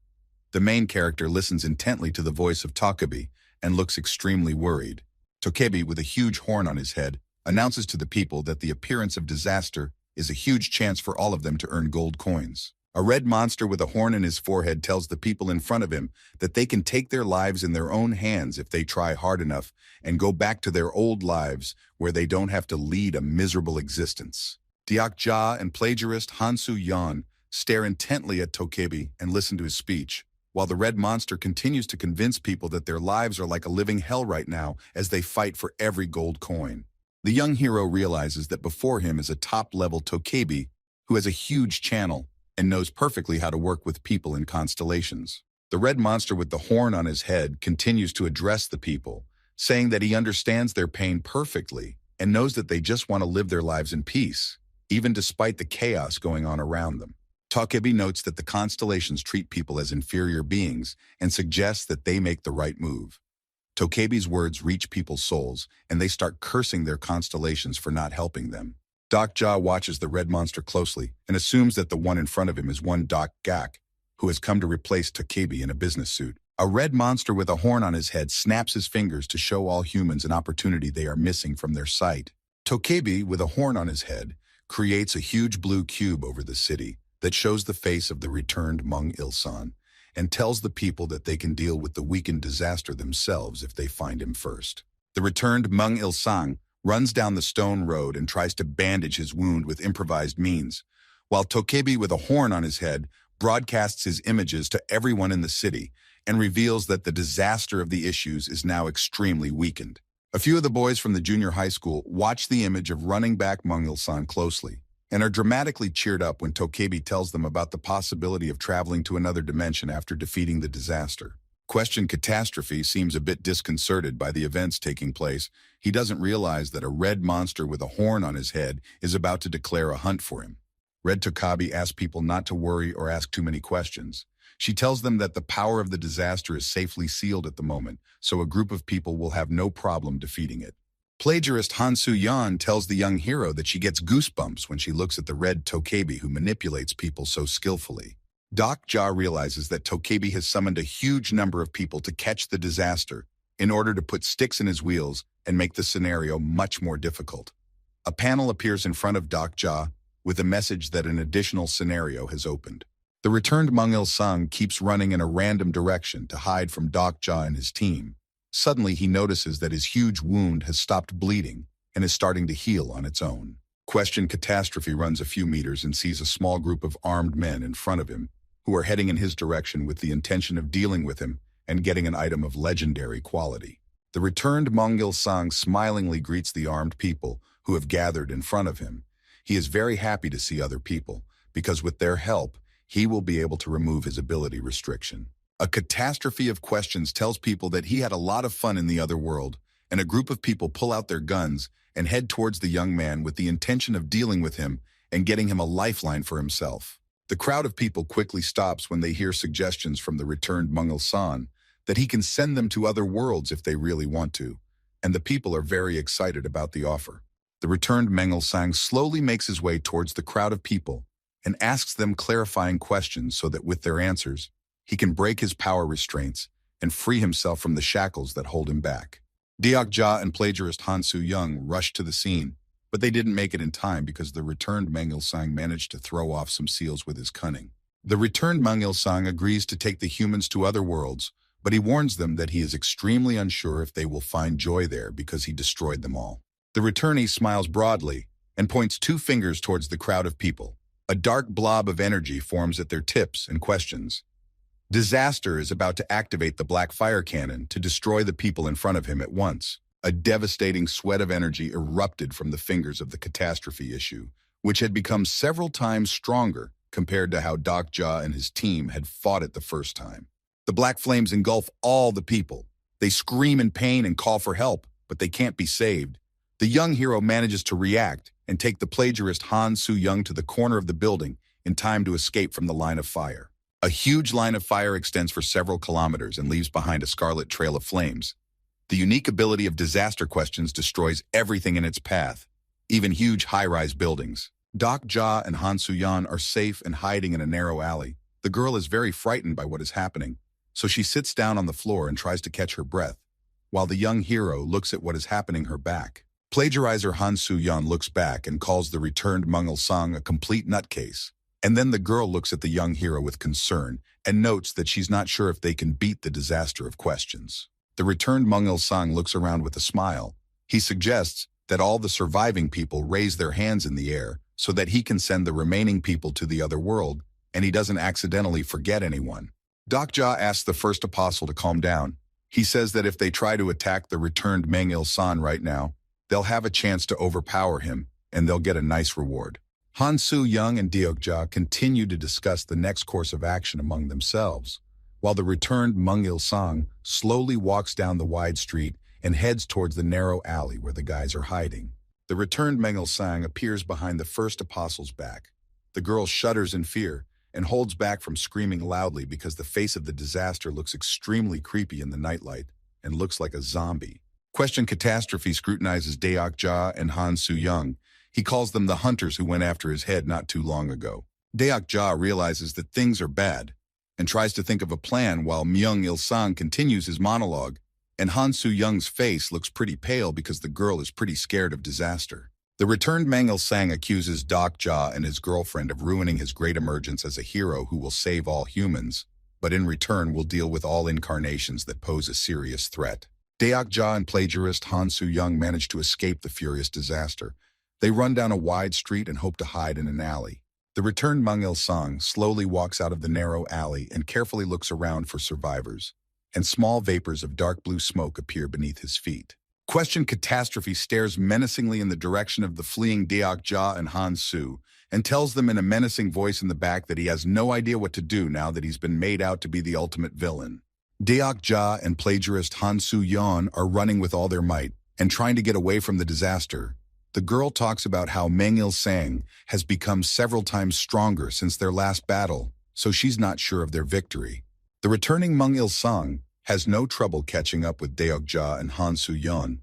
The main character listens intently to the voice of Tokebi and looks extremely worried. Tokebi, with a huge horn on his head, announces to the people that the appearance of disaster is a huge chance for all of them to earn gold coins. A red monster with a horn in his forehead tells the people in front of him that they can take their lives in their own hands if they try hard enough and go back to their old lives where they don't have to lead a miserable existence. Deok-ja and plagiarist Han Soo-yeon stare intently at Tokebi and listen to his speech, while the red monster continues to convince people that their lives are like a living hell right now as they fight for every gold coin. The young hero realizes that before him is a top-level Tokebi who has a huge channel and knows perfectly how to work with people in constellations. The red monster with the horn on his head continues to address the people, saying that he understands their pain perfectly and knows that they just want to live their lives in peace, even despite the chaos going on around them. Tokebi notes that the constellations treat people as inferior beings and suggests that they make the right move. Tokebi's words reach people's souls, and they start cursing their constellations for not helping them. Deok-ja watches the red monster closely and assumes that the one in front of him is one Deok-gak, who has come to replace Tokebi in a business suit. A red monster with a horn on his head snaps his fingers to show all humans an opportunity they are missing from their sight. Tokebi, with a horn on his head, creates a huge blue cube over the city that shows the face of the returned Mang-il-san, and tells the people that they can deal with the weakened disaster themselves if they find him first. The returned Mang-il-san runs down the stone road and tries to bandage his wound with improvised means, while Tokebi with a horn on his head broadcasts his images to everyone in the city and reveals that the disaster of the issues is now extremely weakened. A few of the boys from the junior high school watch the image of running back Mang-il-san closely and are dramatically cheered up when Tokebi tells them about the possibility of traveling to another dimension after defeating the disaster. Question Catastrophe seems a bit disconcerted by the events taking place. He doesn't realize that a red monster with a horn on his head is about to declare a hunt for him. Red Tokebi asks people not to worry or ask too many questions. She tells them that the power of the disaster is safely sealed at the moment, so a group of people will have no problem defeating it. Plagiarist Han Soo-yeon tells the young hero that she gets goosebumps when she looks at the red Tokebi who manipulates people so skillfully. Deok-ja realizes that Tokebi has summoned a huge number of people to catch the disaster in order to put sticks in his wheels and make the scenario much more difficult. A panel appears in front of Deok-ja with a message that an additional scenario has opened. The returned Mang-il-san keeps running in a random direction to hide from Deok-ja and his team. Suddenly, he notices that his huge wound has stopped bleeding and is starting to heal on its own. Question Catastrophe runs a few meters and sees a small group of armed men in front of him who are heading in his direction with the intention of dealing with him and getting an item of legendary quality. The returned Mang-il-san smilingly greets the armed people who have gathered in front of him. He is very happy to see other people because with their help, he will be able to remove his ability restriction. A catastrophe of questions tells people that he had a lot of fun in the other world, and a group of people pull out their guns and head towards the young man with the intention of dealing with him and getting him a lifeline for himself. The crowd of people quickly stops when they hear suggestions from the returned Mang-il-san that he can send them to other worlds if they really want to, and the people are very excited about the offer. The returned Mang-il-san slowly makes his way towards the crowd of people and asks them clarifying questions so that with their answers, he can break his power restraints and free himself from the shackles that hold him back. Deok-ja and plagiarist Han Soo-young rushed to the scene, but they didn't make it in time because the returned Mang-il-san managed to throw off some seals with his cunning. The returned Mang-il-san agrees to take the humans to other worlds, but he warns them that he is extremely unsure if they will find joy there because he destroyed them all. The returnee smiles broadly and points two fingers towards the crowd of people. A dark blob of energy forms at their tips and questions. Disaster is about to activate the black fire cannon to destroy the people in front of him at once. A devastating sweat of energy erupted from the fingers of the catastrophe issue, which had become several times stronger compared to how Dokja and his team had fought it the first time. The black flames engulf all the people. They scream in pain and call for help, but they can't be saved. The young hero manages to react and take the plagiarist Han Soo-young to the corner of the building in time to escape from the line of fire. A huge line of fire extends for several kilometers and leaves behind a scarlet trail of flames. The unique ability of disaster questions destroys everything in its path, even huge high-rise buildings. Dokja and Han Soo-yeon are safe and hiding in a narrow alley. The girl is very frightened by what is happening, so she sits down on the floor and tries to catch her breath, while the young hero looks at what is happening her back. Plagiarizer Han Soo-yeon looks back and calls the returned Mungil Song a complete nutcase. And then the girl looks at the young hero with concern and notes that she's not sure if they can beat the disaster of questions. The returned Mungil Song looks around with a smile. He suggests that all the surviving people raise their hands in the air so that he can send the remaining people to the other world, and he doesn't accidentally forget anyone. Dokja asks the first apostle to calm down. He says that if they try to attack the returned Mangil San right now, they'll have a chance to overpower him, and they'll get a nice reward. Han Soo-young and Dokja continue to discuss the next course of action among themselves, while the returned Mungil Song slowly walks down the wide street and heads towards the narrow alley where the guys are hiding. The returned Mungil Song appears behind the first apostle's back. The girl shudders in fear and holds back from screaming loudly because the face of the disaster looks extremely creepy in the nightlight and looks like a zombie. Question Catastrophe scrutinizes Dokja and Han Soo-young. He calls them the hunters who went after his head not too long ago. Dokja realizes that things are bad and tries to think of a plan while Myung-il-sang continues his monologue, and Han Soo-young's face looks pretty pale because the girl is pretty scared of disaster. The returned Mangil-sang accuses Dokja and his girlfriend of ruining his great emergence as a hero who will save all humans, but in return will deal with all incarnations that pose a serious threat. Dokja and plagiarist Han Soo-young manage to escape the furious disaster. They run down a wide street and hope to hide in an alley. The returned Mungil Song slowly walks out of the narrow alley and carefully looks around for survivors, and small vapors of dark blue smoke appear beneath his feet. Question Catastrophe stares menacingly in the direction of the fleeing Dokja and Han Soo and tells them in a menacing voice in the back that he has no idea what to do now that he's been made out to be the ultimate villain. Dokja and plagiarist Han Soo-yeon are running with all their might and trying to get away from the disaster. The girl talks about how Mangil-sang has become several times stronger since their last battle, so she's not sure of their victory. The returning Mungil-sang has no trouble catching up with Dokja and Han Soo-yeon.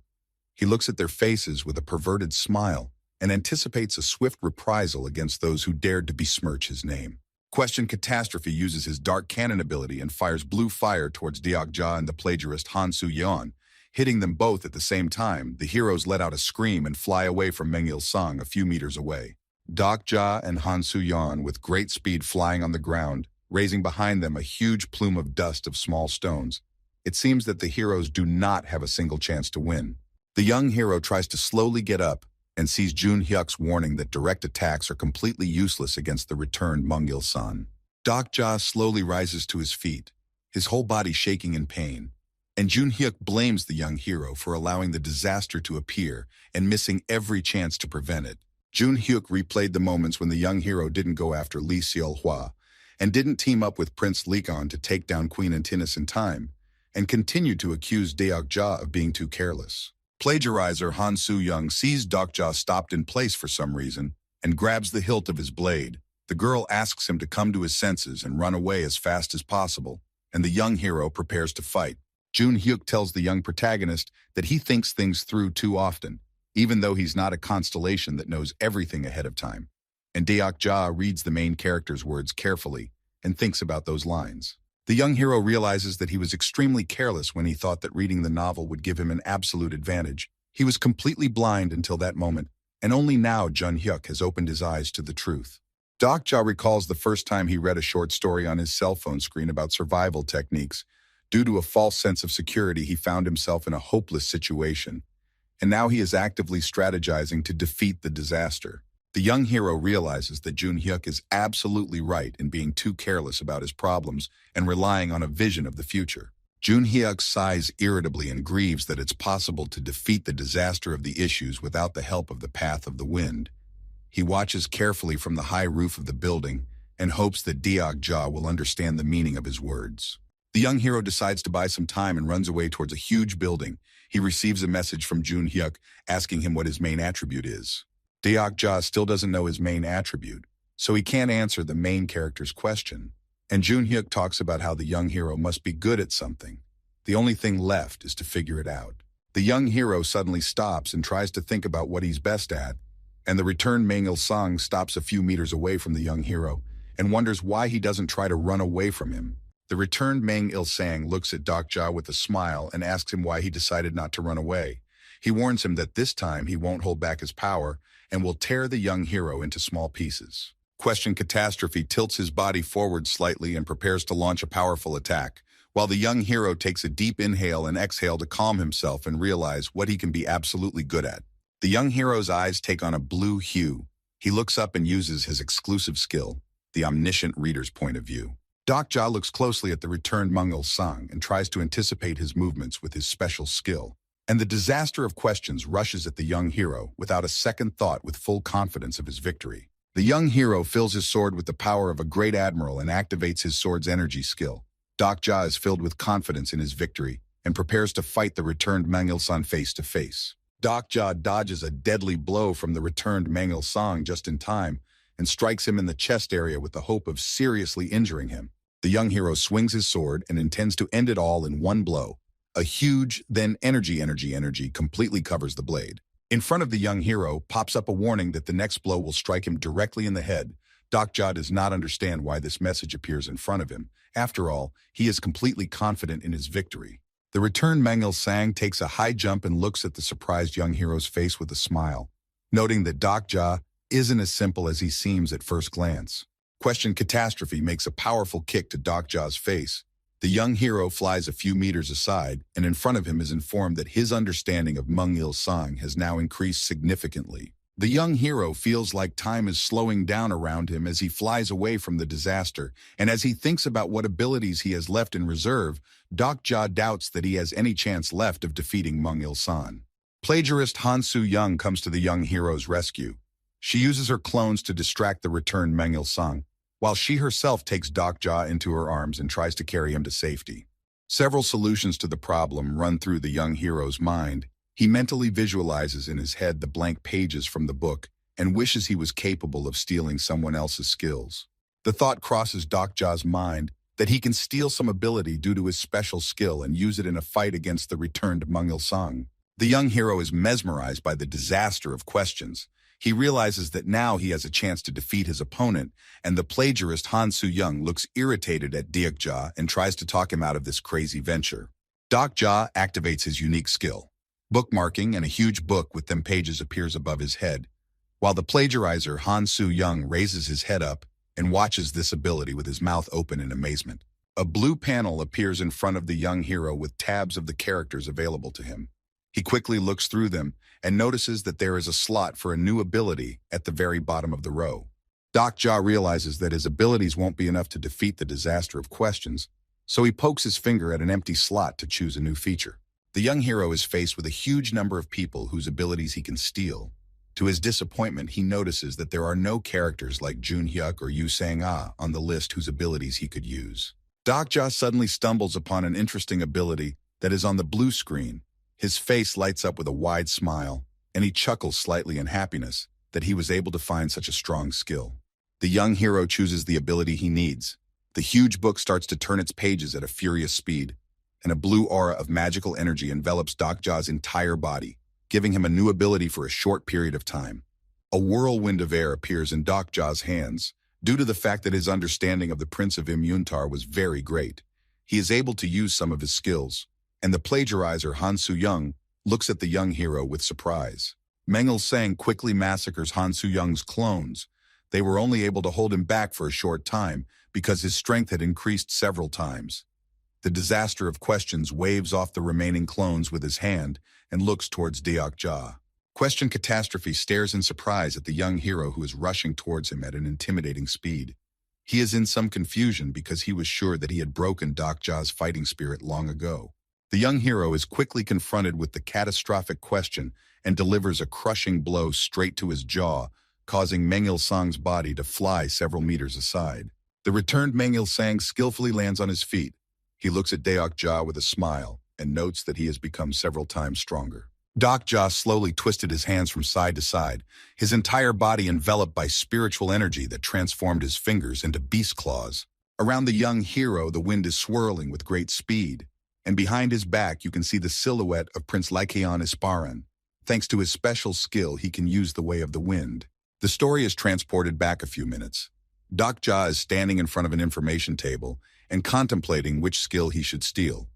He looks at their faces with a perverted smile and anticipates a swift reprisal against those who dared to besmirch his name. Question Catastrophe uses his dark cannon ability and fires blue fire towards Dokja and the plagiarist Han Soo-yeon. Hitting them both at the same time, the heroes let out a scream and fly away from Mangil-sang a few meters away. Dokja and Han Soo-yeon with great speed flying on the ground, raising behind them a huge plume of dust of small stones. It seems that the heroes do not have a single chance to win. The young hero tries to slowly get up and sees Jun Hyuk's warning that direct attacks are completely useless against the returned Mungil-san. Dokja slowly rises to his feet, his whole body shaking in pain, and Jun Hyuk blames the young hero for allowing the disaster to appear and missing every chance to prevent it. Jun Hyuk replayed the moments when the young hero didn't go after Lee Seol-hwa and didn't team up with Prince Likon to take down Queen Antinous in time, and continued to accuse Dokja of being too careless. Plagiarizer Han Soo-young sees Dokja stopped in place for some reason and grabs the hilt of his blade. The girl asks him to come to his senses and run away as fast as possible, and the young hero prepares to fight. Jun Hyuk tells the young protagonist that he thinks things through too often, even though he's not a constellation that knows everything ahead of time. And Dokja reads the main character's words carefully and thinks about those lines. The young hero realizes that he was extremely careless when he thought that reading the novel would give him an absolute advantage. He was completely blind until that moment, and only now Jun Hyuk has opened his eyes to the truth. Dokja recalls the first time he read a short story on his cell phone screen about survival techniques. Due to a false sense of security, he found himself in a hopeless situation, and now he is actively strategizing to defeat the disaster. The young hero realizes that Jun Hyuk is absolutely right in being too careless about his problems and relying on a vision of the future. Jun Hyuk sighs irritably and grieves that it's possible to defeat the disaster of the issues without the help of the path of the wind. He watches carefully from the high roof of the building and hopes that Deok-ja will understand the meaning of his words. The young hero decides to buy some time and runs away towards a huge building. He receives a message from Jun Hyuk asking him what his main attribute is. Deok-ja still doesn't know his main attribute, so he can't answer the main character's question. And Jun Hyuk talks about how the young hero must be good at something. The only thing left is to figure it out. The young hero suddenly stops and tries to think about what he's best at, and the returned Mang-il-sung stops a few meters away from the young hero and wonders why he doesn't try to run away from him. The returned Mang-il-sang looks at Deok-ja with a smile and asks him why he decided not to run away. He warns him that this time he won't hold back his power and will tear the young hero into small pieces. Question Catastrophe tilts his body forward slightly and prepares to launch a powerful attack, while the young hero takes a deep inhale and exhale to calm himself and realize what he can be absolutely good at. The young hero's eyes take on a blue hue. He looks up and uses his exclusive skill, the omniscient reader's point of view. Deok-ja looks closely at the returned Mang-il-sung and tries to anticipate his movements with his special skill. And the disaster of questions rushes at the young hero without a second thought with full confidence of his victory. The young hero fills his sword with the power of a great admiral and activates his sword's energy skill. Deok-ja is filled with confidence in his victory and prepares to fight the returned Mang-il-sung face to face. Deok-ja dodges a deadly blow from the returned Mang-il-sung just in time and strikes him in the chest area with the hope of seriously injuring him. The young hero swings his sword and intends to end it all in one blow. A huge, then energy completely covers the blade. In front of the young hero pops up a warning that the next blow will strike him directly in the head. Deok-ja does not understand why this message appears in front of him. After all, he is completely confident in his victory. The returned Mang-il-sung takes a high jump and looks at the surprised young hero's face with a smile, noting that Deok-ja isn't as simple as he seems at first glance. Question Catastrophe makes a powerful kick to Deok-ja's face. The young hero flies a few meters aside, and in front of him is informed that his understanding of Mang-il-sung has now increased significantly. The young hero feels like time is slowing down around him as he flies away from the disaster, and as he thinks about what abilities he has left in reserve, Deok-ja doubts that he has any chance left of defeating Mang-il-sung. Plagiarist Han Soo-young comes to the young hero's rescue. She uses her clones to distract the returned Mang-il-sung, while she herself takes Deok-ja into her arms and tries to carry him to safety. Several solutions to the problem run through the young hero's mind. He mentally visualizes in his head the blank pages from the book and wishes he was capable of stealing someone else's skills. The thought crosses Deok-ja's mind that he can steal some ability due to his special skill and use it in a fight against the returned Mang-il-sung. The young hero is mesmerized by the disaster of questions. He realizes that now he has a chance to defeat his opponent, and the plagiarist Han Soo-young looks irritated at Deok-ja and tries to talk him out of this crazy venture. Deok-ja activates his unique skill. Bookmarking, and a huge book with them pages appears above his head, while the plagiarizer Han Soo-young raises his head up and watches this ability with his mouth open in amazement. A blue panel appears in front of the young hero with tabs of the characters available to him. He quickly looks through them and notices that there is a slot for a new ability at the very bottom of the row. Deok-ja realizes that his abilities won't be enough to defeat the disaster of questions, so he pokes his finger at an empty slot to choose a new feature. The young hero is faced with a huge number of people whose abilities he can steal. To his disappointment, he notices that there are no characters like Jun Hyuk or Yu Sang-ah on the list whose abilities he could use. Deok-ja suddenly stumbles upon an interesting ability that is on the blue screen. His face lights up with a wide smile, and he chuckles slightly in happiness that he was able to find such a strong skill. The young hero chooses the ability he needs. The huge book starts to turn its pages at a furious speed, and a blue aura of magical energy envelops Deok-ja's entire body, giving him a new ability for a short period of time. A whirlwind of air appears in Deok-ja's hands. Due to the fact that his understanding of the Prince of Immuntar was very great, he is able to use some of his skills, and the plagiarizer Han Soo-young looks at the young hero with surprise. Mang-il-sung quickly massacres Han Soo-young's clones. They were only able to hold him back for a short time because his strength had increased several times. The disaster of questions waves off the remaining clones with his hand and looks towards Deokja. Question Catastrophe stares in surprise at the young hero who is rushing towards him at an intimidating speed. He is in some confusion because he was sure that he had broken Dokja's fighting spirit long ago. The young hero is quickly confronted with the catastrophic question and delivers a crushing blow straight to his jaw, causing Mengil-sang's body to fly several meters aside. The returned Mengil-sang skillfully lands on his feet. He looks at Deokja with a smile and notes that he has become several times stronger. Dokja slowly twisted his hands from side to side, his entire body enveloped by spiritual energy that transformed his fingers into beast claws. Around the young hero, the wind is swirling with great speed, and behind his back you can see the silhouette of Prince Lycaon Isparan. Thanks to his special skill, he can use the way of the wind. The story is transported back a few minutes. Dokja is standing in front of an information table and contemplating which skill he should steal.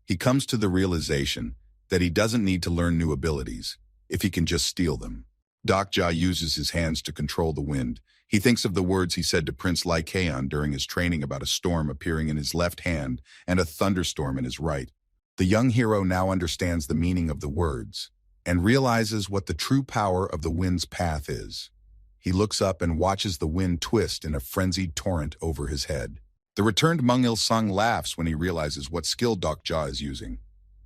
He comes to the realization that he doesn't need to learn new abilities if he can just steal them. Dokja uses his hands to control the wind. He thinks of the words he said to Prince Lycaon during his training about a storm appearing in his left hand and a thunderstorm in his right. The young hero now understands the meaning of the words and realizes what the true power of the wind's path is. He looks up and watches the wind twist in a frenzied torrent over his head. The returned Mengil-sang laughs when he realizes what skill Dokja is using.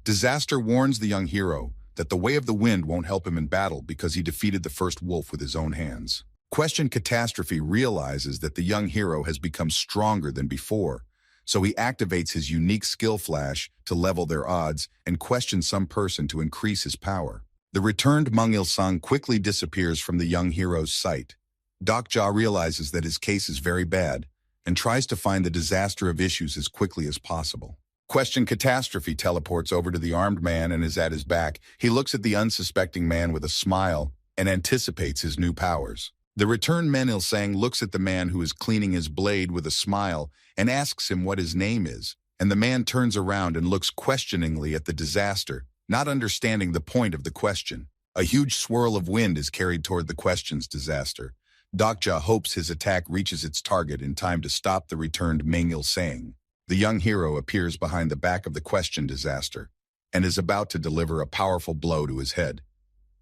Disaster warns the young hero that the way of the wind won't help him in battle because he defeated the first wolf with his own hands. Question Catastrophe realizes that the young hero has become stronger than before, so he activates his unique skill flash to level their odds and questions some person to increase his power. The returned Mengil-sang quickly disappears from the young hero's sight. Dokja realizes that his case is very bad and tries to find the disaster of issues as quickly as possible. Question Catastrophe teleports over to the armed man and is at his back. He looks at the unsuspecting man with a smile and anticipates his new powers. The returned Mengil-sang looks at the man who is cleaning his blade with a smile and asks him what his name is, and the man turns around and looks questioningly at the disaster, not understanding the point of the question. A huge swirl of wind is carried toward the question's disaster. Dokja hopes his attack reaches its target in time to stop the returned Mengil-sang. The young hero appears behind the back of the question disaster and is about to deliver a powerful blow to his head.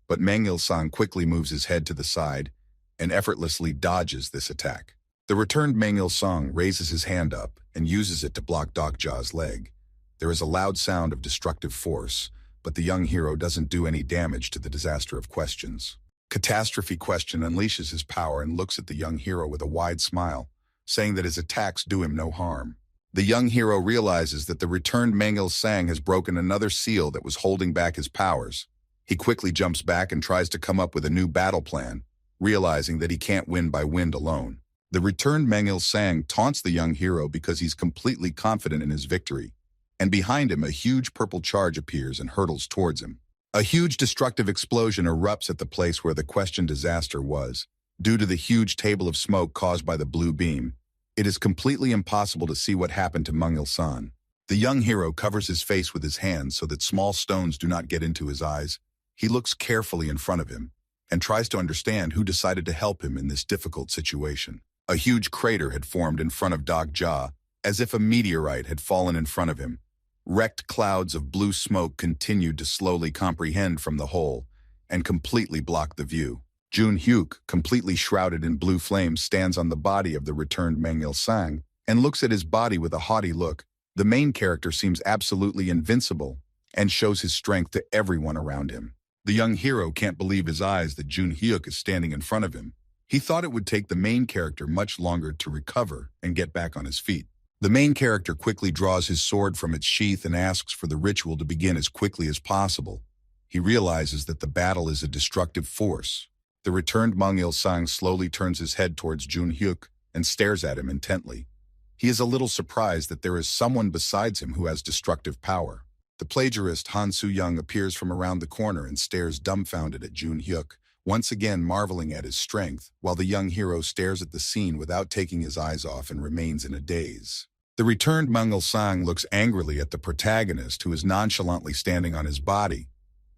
But Mengil-sang quickly moves his head to the side and effortlessly dodges this attack. The returned Mengil-sang raises his hand up and uses it to block Dokja's leg. There is a loud sound of destructive force, but the young hero doesn't do any damage to the disaster of questions. Catastrophe Question unleashes his power and looks at the young hero with a wide smile, saying that his attacks do him no harm. The young hero realizes that the returned Mengil-sang has broken another seal that was holding back his powers. He quickly jumps back and tries to come up with a new battle plan, realizing that he can't win by wind alone. The returned Mengil-sang taunts the young hero because he's completely confident in his victory, and behind him a huge purple charge appears and hurtles towards him. A huge destructive explosion erupts at the place where the question disaster was. Due to the huge table of smoke caused by the blue beam, it is completely impossible to see what happened to Mengil-sang. The young hero covers his face with his hands so that small stones do not get into his eyes. He looks carefully in front of him and tries to understand who decided to help him in this difficult situation. A huge crater had formed in front of Dokja, as if a meteorite had fallen in front of him. Wrecked clouds of blue smoke continued to slowly comprehend from the hole and completely blocked the view. Jun-hyuk, completely shrouded in blue flames, stands on the body of the returned Mengil-sang and looks at his body with a haughty look. The main character seems absolutely invincible and shows his strength to everyone around him. The young hero can't believe his eyes that Jun-hyuk is standing in front of him. He thought it would take the main character much longer to recover and get back on his feet. The main character quickly draws his sword from its sheath and asks for the ritual to begin as quickly as possible. He realizes that the battle is a destructive force. The returned Mengil-sang slowly turns his head towards Jun-hyuk and stares at him intently. He is a little surprised that there is someone besides him who has destructive power. The plagiarist Han Soo-young appears from around the corner and stares dumbfounded at Jun-hyuk, once again marveling at his strength, while the young hero stares at the scene without taking his eyes off and remains in a daze. The returned Mengil-sang looks angrily at the protagonist, who is nonchalantly standing on his body.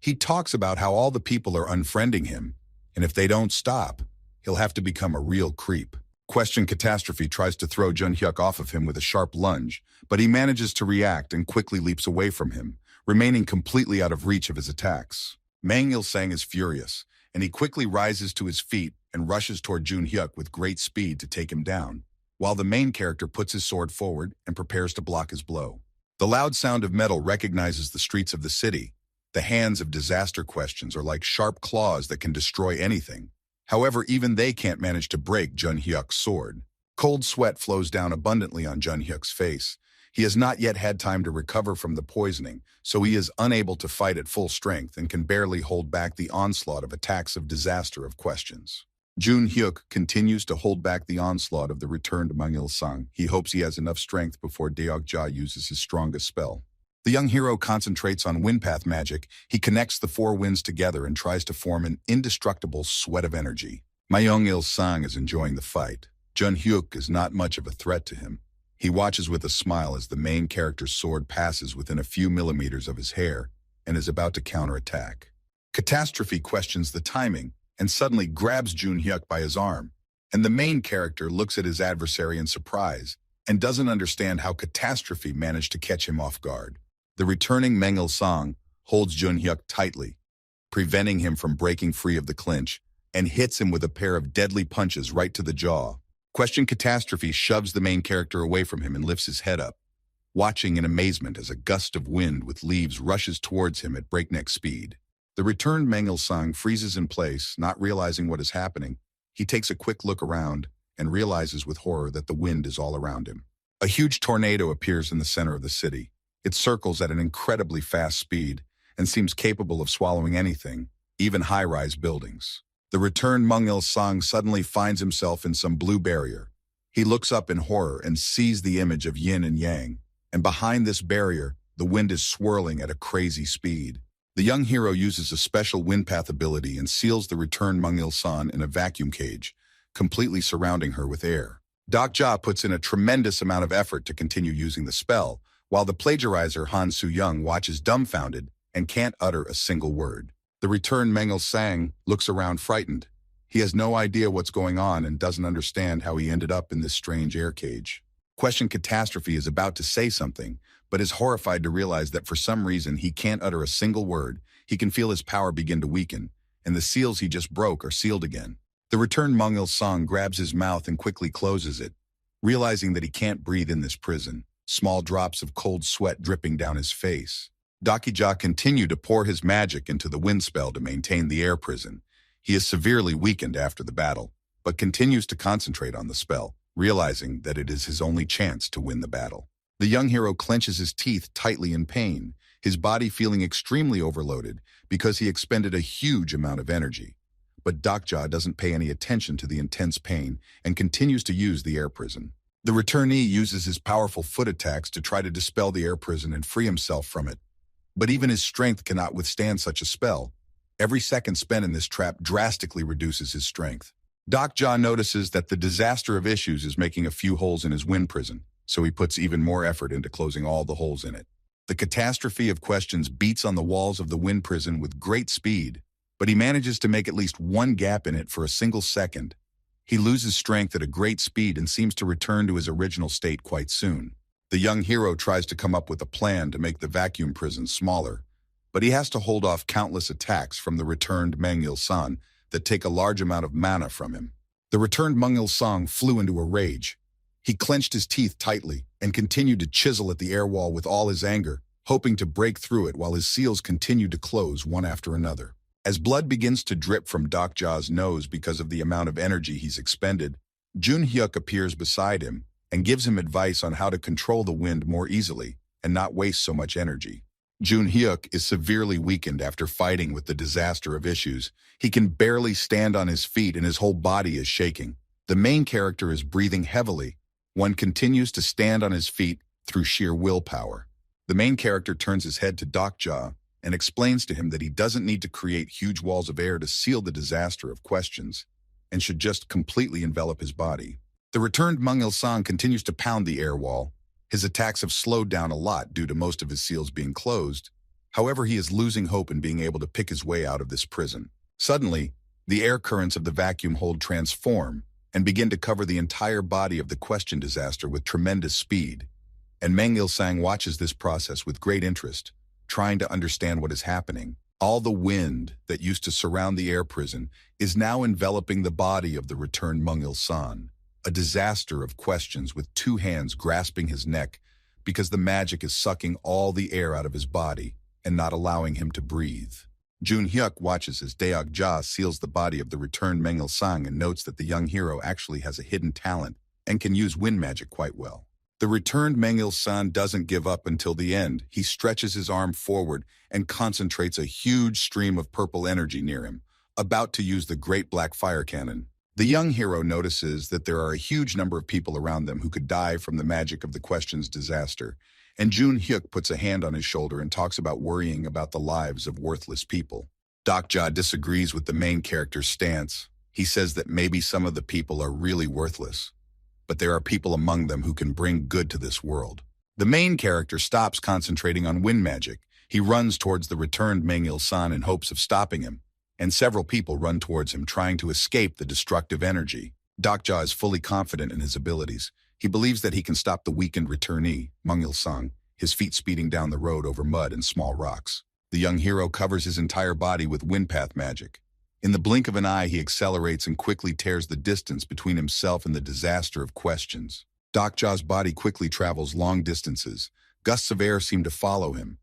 He talks about how all the people are unfriending him, and if they don't stop, he'll have to become a real creep. Question Catastrophe tries to throw Jun-hyuk off of him with a sharp lunge, but he manages to react and quickly leaps away from him, remaining completely out of reach of his attacks. Mang Il-sang is furious, and he quickly rises to his feet and rushes toward Jun-hyuk with great speed to take him down, while the main character puts his sword forward and prepares to block his blow. The loud sound of metal recognizes the streets of the city. The hands of disaster questions are like sharp claws that can destroy anything. However, even they can't manage to break Jun-hyuk's sword. Cold sweat flows down abundantly on Jun-hyuk's face. He has not yet had time to recover from the poisoning, so he is unable to fight at full strength and can barely hold back the onslaught of attacks of disaster of questions. Jun-hyuk continues to hold back the onslaught of the returned Mang Il-sang. He hopes he has enough strength before Deok-ja uses his strongest spell. The young hero concentrates on windpath magic. He connects the four winds together and tries to form an indestructible sweat of energy. Mang Il-sang is enjoying the fight. Jun-hyuk is not much of a threat to him. He watches with a smile as the main character's sword passes within a few millimeters of his hair and is about to counterattack. Catastrophe questions the timing and suddenly grabs Jun-hyuk by his arm, and the main character looks at his adversary in surprise and doesn't understand how Catastrophe managed to catch him off guard. The returning Mang Il-sang holds Jun-hyuk tightly, preventing him from breaking free of the clinch, and hits him with a pair of deadly punches right to the jaw. Question Catastrophe shoves the main character away from him and lifts his head up, watching in amazement as a gust of wind with leaves rushes towards him at breakneck speed. The returned Mang Il-sang freezes in place, not realizing what is happening. He takes a quick look around and realizes with horror that the wind is all around him. A huge tornado appears in the center of the city. It circles at an incredibly fast speed and seems capable of swallowing anything, even high-rise buildings. The returned Mang Il-sang suddenly finds himself in some blue barrier. He looks up in horror and sees the image of yin and yang, and behind this barrier, the wind is swirling at a crazy speed. The young hero uses a special windpath ability and seals the returned Mang Il-sang in a vacuum cage, completely surrounding her with air. Deok-ja puts in a tremendous amount of effort to continue using the spell, while the plagiarizer Han Soo-young watches dumbfounded and can't utter a single word. The returned Mang Il-sang looks around frightened. He has no idea what's going on and doesn't understand how he ended up in this strange air cage. Question Catastrophe is about to say something, but is horrified to realize that for some reason he can't utter a single word. He can feel his power begin to weaken, and the seals he just broke are sealed again. The returned Mang Il-sang grabs his mouth and quickly closes it, realizing that he can't breathe in this prison, small drops of cold sweat dripping down his face. Deok-ja continued to pour his magic into the wind spell to maintain the air prison. He is severely weakened after the battle, but continues to concentrate on the spell, realizing that it is his only chance to win the battle. The young hero clenches his teeth tightly in pain, his body feeling extremely overloaded because he expended a huge amount of energy. But Deok-ja doesn't pay any attention to the intense pain and continues to use the air prison. The returnee uses his powerful foot attacks to try to dispel the air prison and free himself from it. But even his strength cannot withstand such a spell. Every second spent in this trap drastically reduces his strength. Deok-ja notices that the disaster of issues is making a few holes in his wind prison, so he puts even more effort into closing all the holes in it. The catastrophe of questions beats on the walls of the wind prison with great speed, but he manages to make at least one gap in it for a single second. He loses strength at a great speed and seems to return to his original state quite soon. The young hero tries to come up with a plan to make the vacuum prison smaller, but he has to hold off countless attacks from the returned Mang Il-sang that take a large amount of mana from him. The returned Mang Il-sang flew into a rage. He clenched his teeth tightly and continued to chisel at the air wall with all his anger, hoping to break through it while his seals continued to close one after another. As blood begins to drip from Deok-ja's nose because of the amount of energy he's expended, Jun-hyuk appears beside him and gives him advice on how to control the wind more easily and not waste so much energy. Jun-hyuk is severely weakened after fighting with the disaster of issues. He can barely stand on his feet and his whole body is shaking. The main character is breathing heavily. One continues to stand on his feet through sheer willpower. The main character turns his head to Deok-ja and explains to him that he doesn't need to create huge walls of air to seal the disaster of questions and should just completely envelop his body. The returned Mang Il-sang continues to pound the air wall. His attacks have slowed down a lot due to most of his seals being closed. However, he is losing hope in being able to pick his way out of this prison. Suddenly, the air currents of the vacuum hold transform, and begin to cover the entire body of the question disaster with tremendous speed. And Mang Il-sang watches this process with great interest, trying to understand what is happening. All the wind that used to surround the air prison is now enveloping the body of the returned Mang Il-san, a disaster of questions with two hands grasping his neck because the magic is sucking all the air out of his body and not allowing him to breathe. Jun-hyuk watches as Deok-ja seals the body of the returned Mang Il-sang and notes that the young hero actually has a hidden talent and can use wind magic quite well. The returned Mang Il-san doesn't give up until the end. He stretches his arm forward and concentrates a huge stream of purple energy near him, about to use the great black fire cannon. The young hero notices that there are a huge number of people around them who could die from the magic of the question's disaster, and Jun-hyuk puts a hand on his shoulder and talks about worrying about the lives of worthless people. Deok-ja disagrees with the main character's stance. He says that maybe some of the people are really worthless, but there are people among them who can bring good to this world. The main character stops concentrating on wind magic. He runs towards the returned Mang Il-san in hopes of stopping him, and several people run towards him trying to escape the destructive energy. Deok-ja is fully confident in his abilities. He believes that he can stop the weakened returnee, Mang Il-sang, his feet speeding down the road over mud and small rocks. The young hero covers his entire body with wind path magic. In the blink of an eye, he accelerates and quickly tears the distance between himself and the disaster of questions. Deok-ja's body quickly travels long distances. Gusts of air seem to follow him,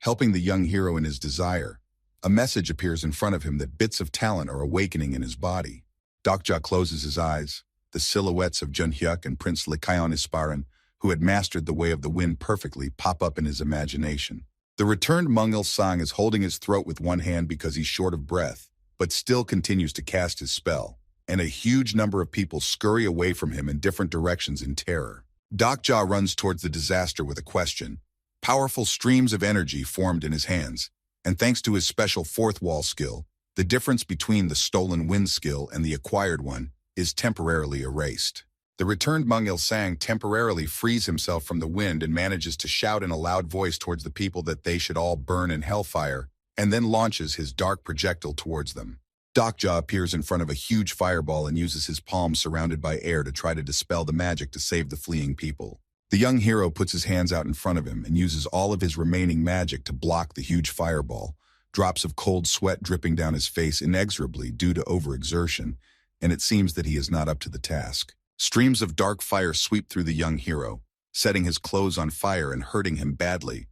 helping the young hero in his desire. A message appears in front of him that bits of talent are awakening in his body. Deok-ja closes his eyes. The silhouettes of Jun-hyuk and Prince Licyon Isparan, who had mastered the way of the wind perfectly, pop up in his imagination. The returned Mang Il-sang is holding his throat with one hand because he's short of breath, but still continues to cast his spell, and a huge number of people scurry away from him in different directions in terror. Deok-ja runs towards the disaster with a question. Powerful streams of energy formed in his hands, and thanks to his special fourth wall skill, the difference between the stolen wind skill and the acquired one is temporarily erased. The returned Mang Il-sang temporarily frees himself from the wind and manages to shout in a loud voice towards the people that they should all burn in hellfire, and then launches his dark projectile towards them. Deok-ja appears in front of a huge fireball and uses his palm surrounded by air to try to dispel the magic to save the fleeing people. The young hero puts his hands out in front of him and uses all of his remaining magic to block the huge fireball, drops of cold sweat dripping down his face inexorably due to overexertion, and it seems that he is not up to the task. Streams of dark fire sweep through the young hero, setting his clothes on fire and hurting him badly,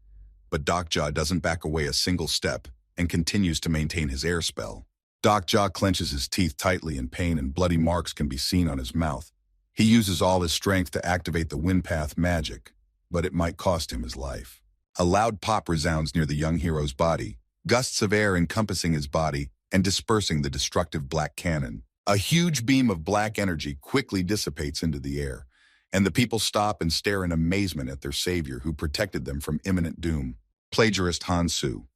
but Deok-ja doesn't back away a single step and continues to maintain his air spell. Deok-ja clenches his teeth tightly in pain and bloody marks can be seen on his mouth. He uses all his strength to activate the wind path magic, but it might cost him his life. A loud pop resounds near the young hero's body, gusts of air encompassing his body and dispersing the destructive black cannon. A huge beam of black energy quickly dissipates into the air, and the people stop and stare in amazement at their savior who protected them from imminent doom. Plagiarist Han-soo.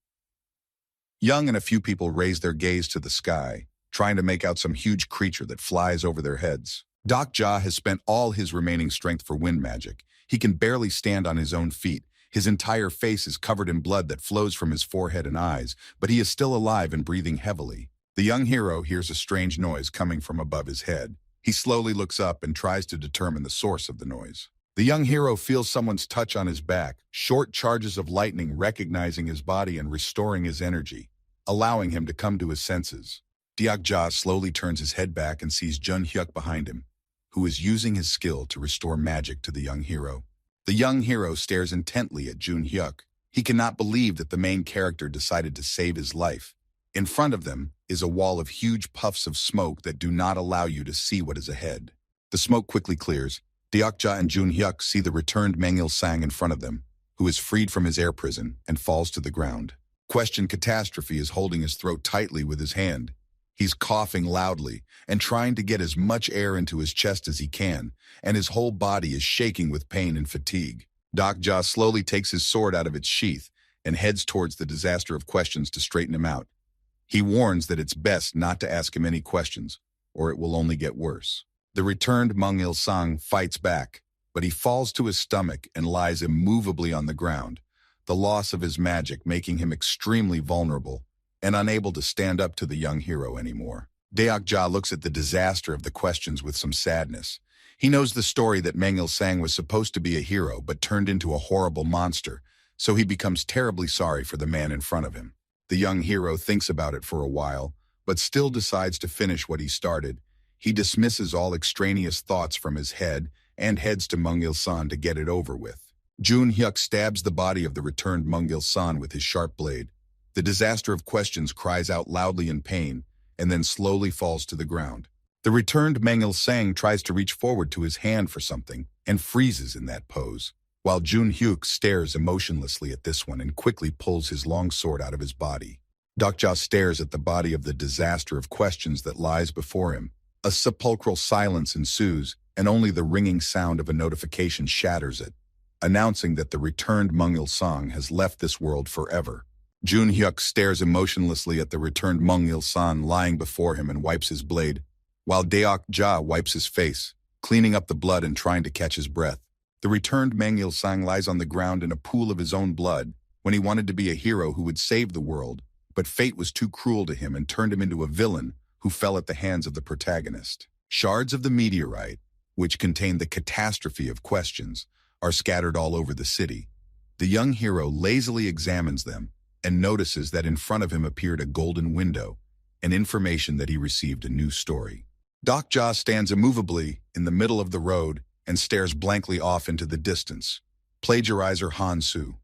Young and a few people raise their gaze to the sky, trying to make out some huge creature that flies over their heads. Deok-ja has spent all his remaining strength for wind magic. He can barely stand on his own feet. His entire face is covered in blood that flows from his forehead and eyes, but he is still alive and breathing heavily. The young hero hears a strange noise coming from above his head. He slowly looks up and tries to determine the source of the noise. The young hero feels someone's touch on his back, short charges of lightning recognizing his body and restoring his energy, allowing him to come to his senses. Deok-ja slowly turns his head back and sees Jun-hyuk behind him, who is using his skill to restore magic to the young hero. The young hero stares intently at Jun-hyuk. He cannot believe that the main character decided to save his life. In front of them is a wall of huge puffs of smoke that do not allow you to see what is ahead. The smoke quickly clears. Deok-ja and Jun-hyuk see the returned Mang Il-sang in front of them, who is freed from his air prison and falls to the ground. Question Catastrophe is holding his throat tightly with his hand. He's coughing loudly and trying to get as much air into his chest as he can, and his whole body is shaking with pain and fatigue. Deok-ja slowly takes his sword out of its sheath and heads towards the disaster of questions to straighten him out. He warns that it's best not to ask him any questions, or it will only get worse. The returned Mang Il-sang fights back, but he falls to his stomach and lies immovably on the ground, the loss of his magic making him extremely vulnerable and unable to stand up to the young hero anymore. Deok-ja looks at the disaster of the questions with some sadness. He knows the story that Mangil-sang was supposed to be a hero but turned into a horrible monster, so he becomes terribly sorry for the man in front of him. The young hero thinks about it for a while, but still decides to finish what he started. He dismisses all extraneous thoughts from his head and heads to Mangil-san to get it over with. Jun-hyuk stabs the body of the returned Mangil-san with his sharp blade. The disaster of questions cries out loudly in pain and then slowly falls to the ground. The returned Mangil-sang tries to reach forward to his hand for something and freezes in that pose, while Jun-hyuk stares emotionlessly at this one and quickly pulls his long sword out of his body. Deok-ja stares at the body of the disaster of questions that lies before him. A sepulchral silence ensues, and only the ringing sound of a notification shatters it, announcing that the returned Mangil-sang has left this world forever. Jun-hyuk stares emotionlessly at the returned Mangil-san lying before him and wipes his blade, while Deok-ja wipes his face, cleaning up the blood and trying to catch his breath. The returned Mangil-sang lies on the ground in a pool of his own blood when he wanted to be a hero who would save the world, but fate was too cruel to him and turned him into a villain who fell at the hands of the protagonist. Shards of the meteorite, which contain the catastrophe of questions, are scattered all over the city. The young hero lazily examines them and notices that in front of him appeared a golden window, an information that he received a new story. Deok-ja stands immovably in the middle of the road and stares blankly off into the distance. Plagiarizer Han-soo.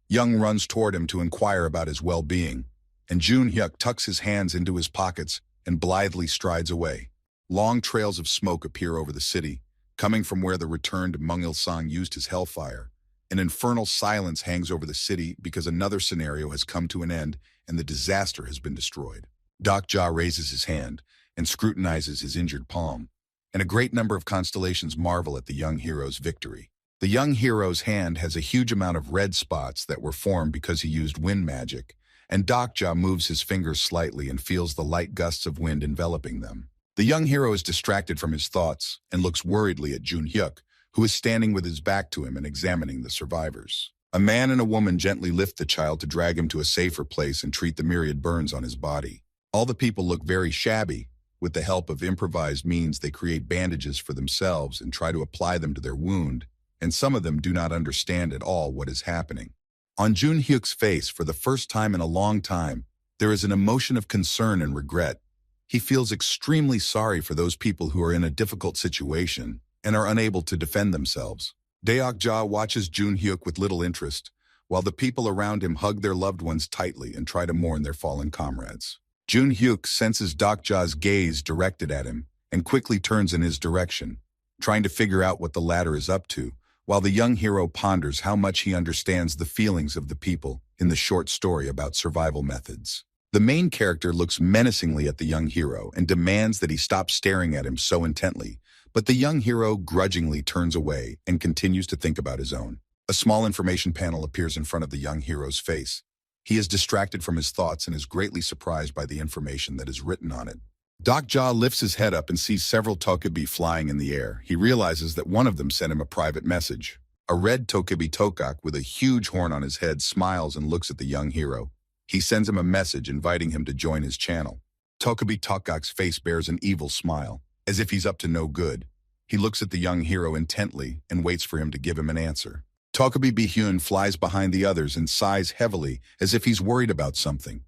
Young runs toward him to inquire about his well-being, and Jun-hyuk tucks his hands into his pockets and blithely strides away. Long trails of smoke appear over the city, coming from where the returned Mangil-sang used his hellfire. An infernal silence hangs over the city because another scenario has come to an end and the disaster has been destroyed. Deok-ja raises his hand and scrutinizes his injured palm, and a great number of constellations marvel at the young hero's victory. The young hero's hand has a huge amount of red spots that were formed because he used wind magic, and Deok-ja moves his fingers slightly and feels the light gusts of wind enveloping them. The young hero is distracted from his thoughts and looks worriedly at Jun-hyuk, who is standing with his back to him and examining the survivors. A man and a woman gently lift the child to drag him to a safer place and treat the myriad burns on his body. All the people look very shabby. With the help of improvised means, they create bandages for themselves and try to apply them to their wound, and some of them do not understand at all what is happening. On Jun-hyuk's face, for the first time in a long time, there is an emotion of concern and regret. He feels extremely sorry for those people who are in a difficult situation and are unable to defend themselves. Deok-ja watches Jun-hyuk with little interest, while the people around him hug their loved ones tightly and try to mourn their fallen comrades. Jun-hyuk senses Deok-ja's gaze directed at him and quickly turns in his direction, trying to figure out what the latter is up to, while the young hero ponders how much he understands the feelings of the people in the short story about survival methods. The main character looks menacingly at the young hero and demands that he stop staring at him so intently, but the young hero grudgingly turns away and continues to think about his own. A small information panel appears in front of the young hero's face. He is distracted from his thoughts and is greatly surprised by the information that is written on it. Deok-ja lifts his head up and sees several tokebi flying in the air. He realizes that one of them sent him a private message. A red tokebi tokak with a huge horn on his head smiles and looks at the young hero. He sends him a message inviting him to join his channel. Tokebi tokak's face bears an evil smile, as if he's up to no good. He looks at the young hero intently and waits for him to give him an answer. Tokebi Bi-hyun flies behind the others and sighs heavily as if he's worried about something.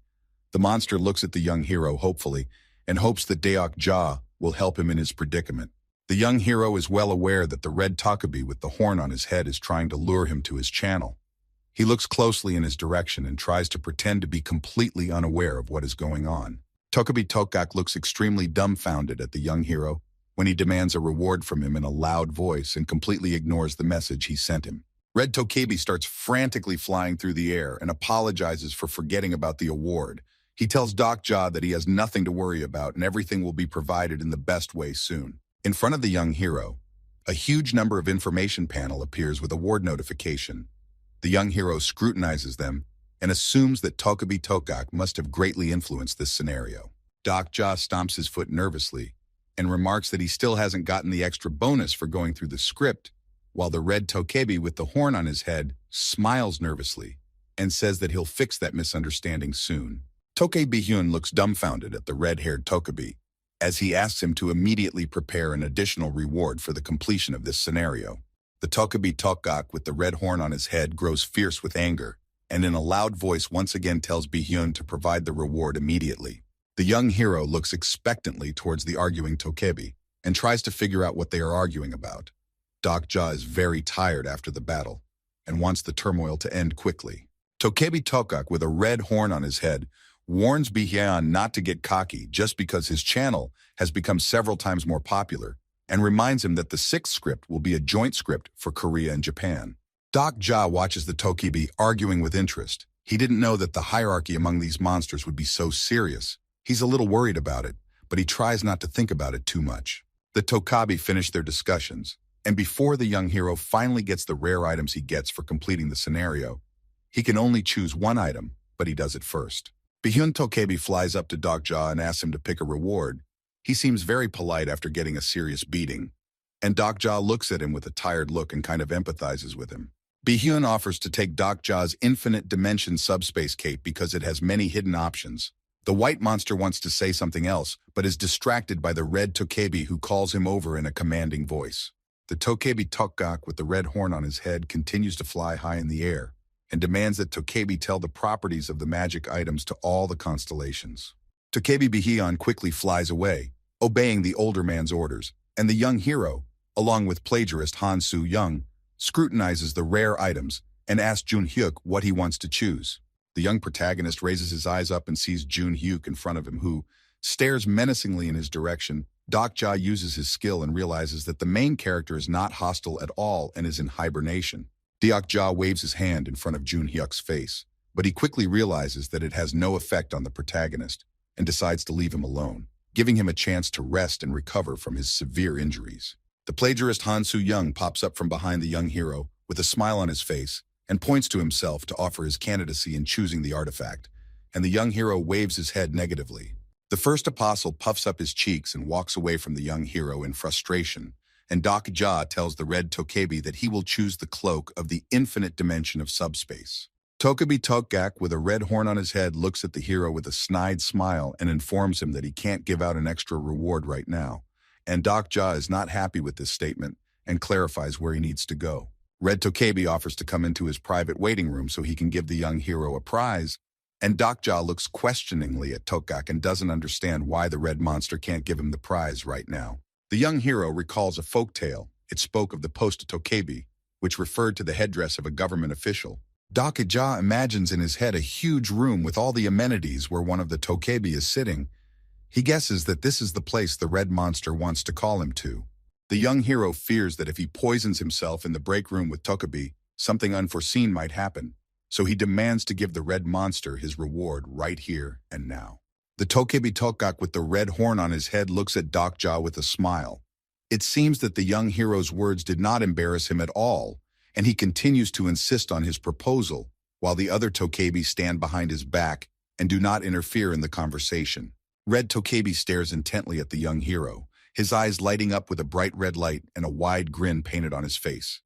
The monster looks at the young hero hopefully and hopes that Deok-ja will help him in his predicament. The young hero is well aware that the red Tokebi with the horn on his head is trying to lure him to his channel. He looks closely in his direction and tries to pretend to be completely unaware of what is going on. Tokebi Tokak looks extremely dumbfounded at the young hero when he demands a reward from him in a loud voice and completely ignores the message he sent him. Red Tokebi starts frantically flying through the air and apologizes for forgetting about the award. He tells Deok-ja that he has nothing to worry about and everything will be provided in the best way soon. In front of the young hero, a huge number of information panel appears with award notification. The young hero scrutinizes them and assumes that Tokebi Tokak must have greatly influenced this scenario. Deok-ja stomps his foot nervously and remarks that he still hasn't gotten the extra bonus for going through the script, while the red Tokebi with the horn on his head smiles nervously and says that he'll fix that misunderstanding soon. Tokei Bihyun looks dumbfounded at the red-haired Tokebi, as he asks him to immediately prepare an additional reward for the completion of this scenario. The Tokebi Tokgak with the red horn on his head grows fierce with anger, and in a loud voice once again tells Bihyun to provide the reward immediately. The young hero looks expectantly towards the arguing Tokebi, and tries to figure out what they are arguing about. Dokja is very tired after the battle, and wants the turmoil to end quickly. Tokebi Tokgak with a red horn on his head warns Bihyun not to get cocky just because his channel has become several times more popular, and reminds him that the sixth script will be a joint script for Korea and Japan. Dokja watches the Tokebi arguing with interest. He didn't know that the hierarchy among these monsters would be so serious. He's a little worried about it, but he tries not to think about it too much. The Tokebi finish their discussions, and before the young hero finally gets the rare items he gets for completing the scenario, he can only choose one item, but he does it first. Bihyun Tokebi flies up to Dokja and asks him to pick a reward. He seems very polite after getting a serious beating, and Dokja looks at him with a tired look and kind of empathizes with him. Bihyun offers to take Dokja's infinite dimension subspace cape because it has many hidden options. The white monster wants to say something else, but is distracted by the red Tokebi who calls him over in a commanding voice. The Tokebi Tokgak with the red horn on his head continues to fly high in the air, and demands that Tokebi tell the properties of the magic items to all the constellations. Tokebi Bihyun quickly flies away, obeying the older man's orders, and the young hero, along with plagiarist Han Soo-young, scrutinizes the rare items and asks Jun-hyuk what he wants to choose. The young protagonist raises his eyes up and sees Jun-hyuk in front of him who stares menacingly in his direction. Dokja uses his skill and realizes that the main character is not hostile at all and is in hibernation. Dokja waves his hand in front of Jun-hyuk's face, but he quickly realizes that it has no effect on the protagonist and decides to leave him alone, giving him a chance to rest and recover from his severe injuries. The plagiarist Han Soo-young pops up from behind the young hero with a smile on his face and points to himself to offer his candidacy in choosing the artifact, and the young hero waves his head negatively. The first apostle puffs up his cheeks and walks away from the young hero in frustration, and Dokja tells the red Tokebi that he will choose the cloak of the infinite dimension of subspace. Tokebi Tokgak with a red horn on his head looks at the hero with a snide smile and informs him that he can't give out an extra reward right now, and Dokja is not happy with this statement and clarifies where he needs to go. Red Tokebi offers to come into his private waiting room so he can give the young hero a prize, and Dokja looks questioningly at Tokgak and doesn't understand why the red monster can't give him the prize right now. The young hero recalls a folk tale. It spoke of the post Tokebi, which referred to the headdress of a government official. Dokja imagines in his head a huge room with all the amenities where one of the Tokebi is sitting. He guesses that this is the place the red monster wants to call him to. The young hero fears that if he poisons himself in the break room with Tokebi, something unforeseen might happen, so he demands to give the red monster his reward right here and now. The Tokebi Tokgak with the red horn on his head looks at Dokja with a smile. It seems that the young hero's words did not embarrass him at all, and he continues to insist on his proposal, while the other Tokebi stand behind his back and do not interfere in the conversation. Red Tokebi stares intently at the young hero, his eyes lighting up with a bright red light and a wide grin painted on his face.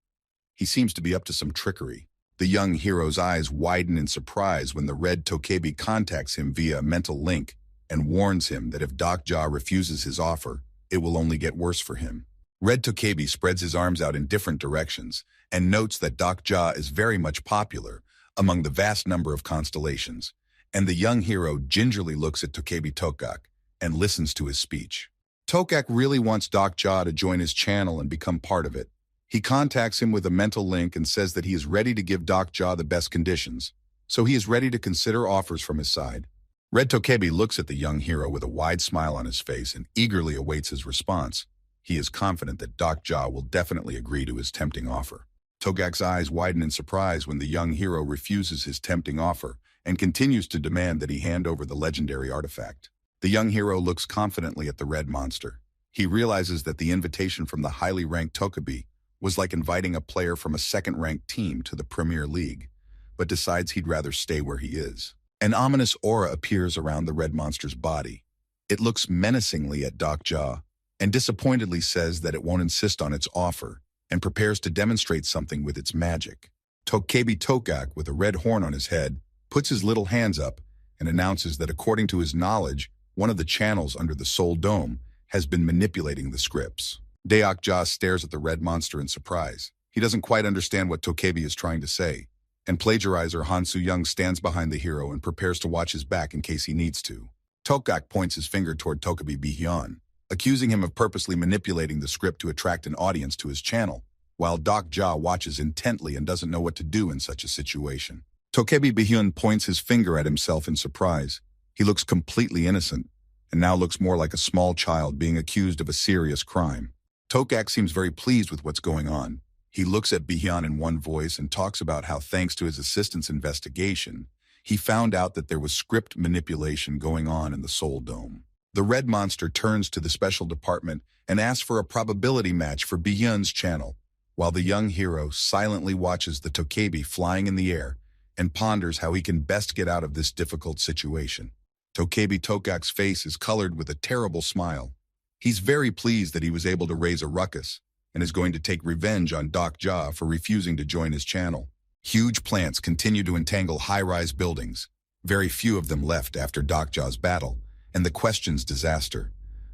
He seems to be up to some trickery. The young hero's eyes widen in surprise when the red Tokebi contacts him via a mental link and warns him that if Dokja refuses his offer, it will only get worse for him. Red Tokebi spreads his arms out in different directions and notes that Dokja is very much popular among the vast number of constellations, and the young hero gingerly looks at Tokebi Tokgak and listens to his speech. Tokgak really wants Dokja to join his channel and become part of it. He contacts him with a mental link and says that he is ready to give Dokja the best conditions, so he is ready to consider offers from his side. Red Tokebi looks at the young hero with a wide smile on his face and eagerly awaits his response. He is confident that Dokja will definitely agree to his tempting offer. Tokgak's eyes widen in surprise when the young hero refuses his tempting offer and continues to demand that he hand over the legendary artifact. The young hero looks confidently at the red monster. He realizes that the invitation from the highly ranked Tokebi was like inviting a player from a second-ranked team to the Premier League, but decides he'd rather stay where he is. An ominous aura appears around the red monster's body. It looks menacingly at Dokja and disappointedly says that it won't insist on its offer and prepares to demonstrate something with its magic. Tokebi Tokgak, with a red horn on his head, puts his little hands up and announces that according to his knowledge, one of the channels under the Soul Dome has been manipulating the scripts. Deokja stares at the red monster in surprise. He doesn't quite understand what Tokebi is trying to say, and plagiarizer Han Soo-young stands behind the hero and prepares to watch his back in case he needs to. Tokak points his finger toward Tokebi Bihyun, accusing him of purposely manipulating the script to attract an audience to his channel, while Deokja watches intently and doesn't know what to do in such a situation. Tokebi Bihyun points his finger at himself in surprise. He looks completely innocent, and now looks more like a small child being accused of a serious crime. Tokak seems very pleased with what's going on. He looks at Bihyun in one voice and talks about how thanks to his assistant's investigation, he found out that there was script manipulation going on in the Soul Dome. The red monster turns to the special department and asks for a probability match for Bihyun's channel, while the young hero silently watches the Tokebi flying in the air and ponders how he can best get out of this difficult situation. Tokebi Tokak's face is colored with a terrible smile. He's very pleased that he was able to raise a ruckus and is going to take revenge on Deokja for refusing to join his channel. Huge plants continue to entangle high-rise buildings. Very few of them left after Deokja's battle and the question's disaster,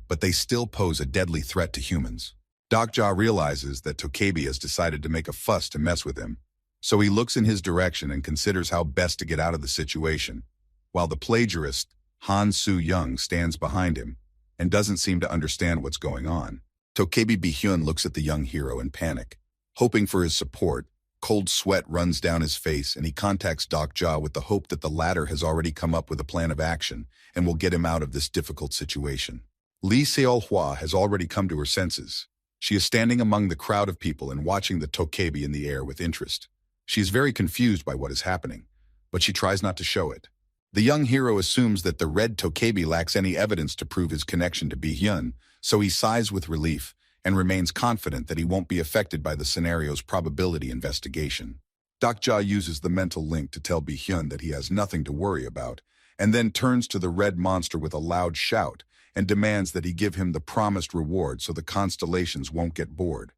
but they still pose a deadly threat to humans. Deokja realizes that Tokebi has decided to make a fuss to mess with him, so he looks in his direction and considers how best to get out of the situation, while the plagiarist, Han Soo-young, stands behind him and doesn't seem to understand what's going on. Tokebi Bihyun looks at the young hero in panic. Hoping for his support, cold sweat runs down his face and he contacts Deokja with the hope that the latter has already come up with a plan of action and will get him out of this difficult situation. Lee Seol-hwa has already come to her senses. She is standing among the crowd of people and watching the Tokebi in the air with interest. She is very confused by what is happening, but she tries not to show it. The young hero assumes that the red Tokebi lacks any evidence to prove his connection to Bihyun, so he sighs with relief and remains confident that he won't be affected by the scenario's probability investigation. Deokja uses the mental link to tell Bihyun that he has nothing to worry about, and then turns to the red monster with a loud shout and demands that he give him the promised reward so the constellations won't get bored.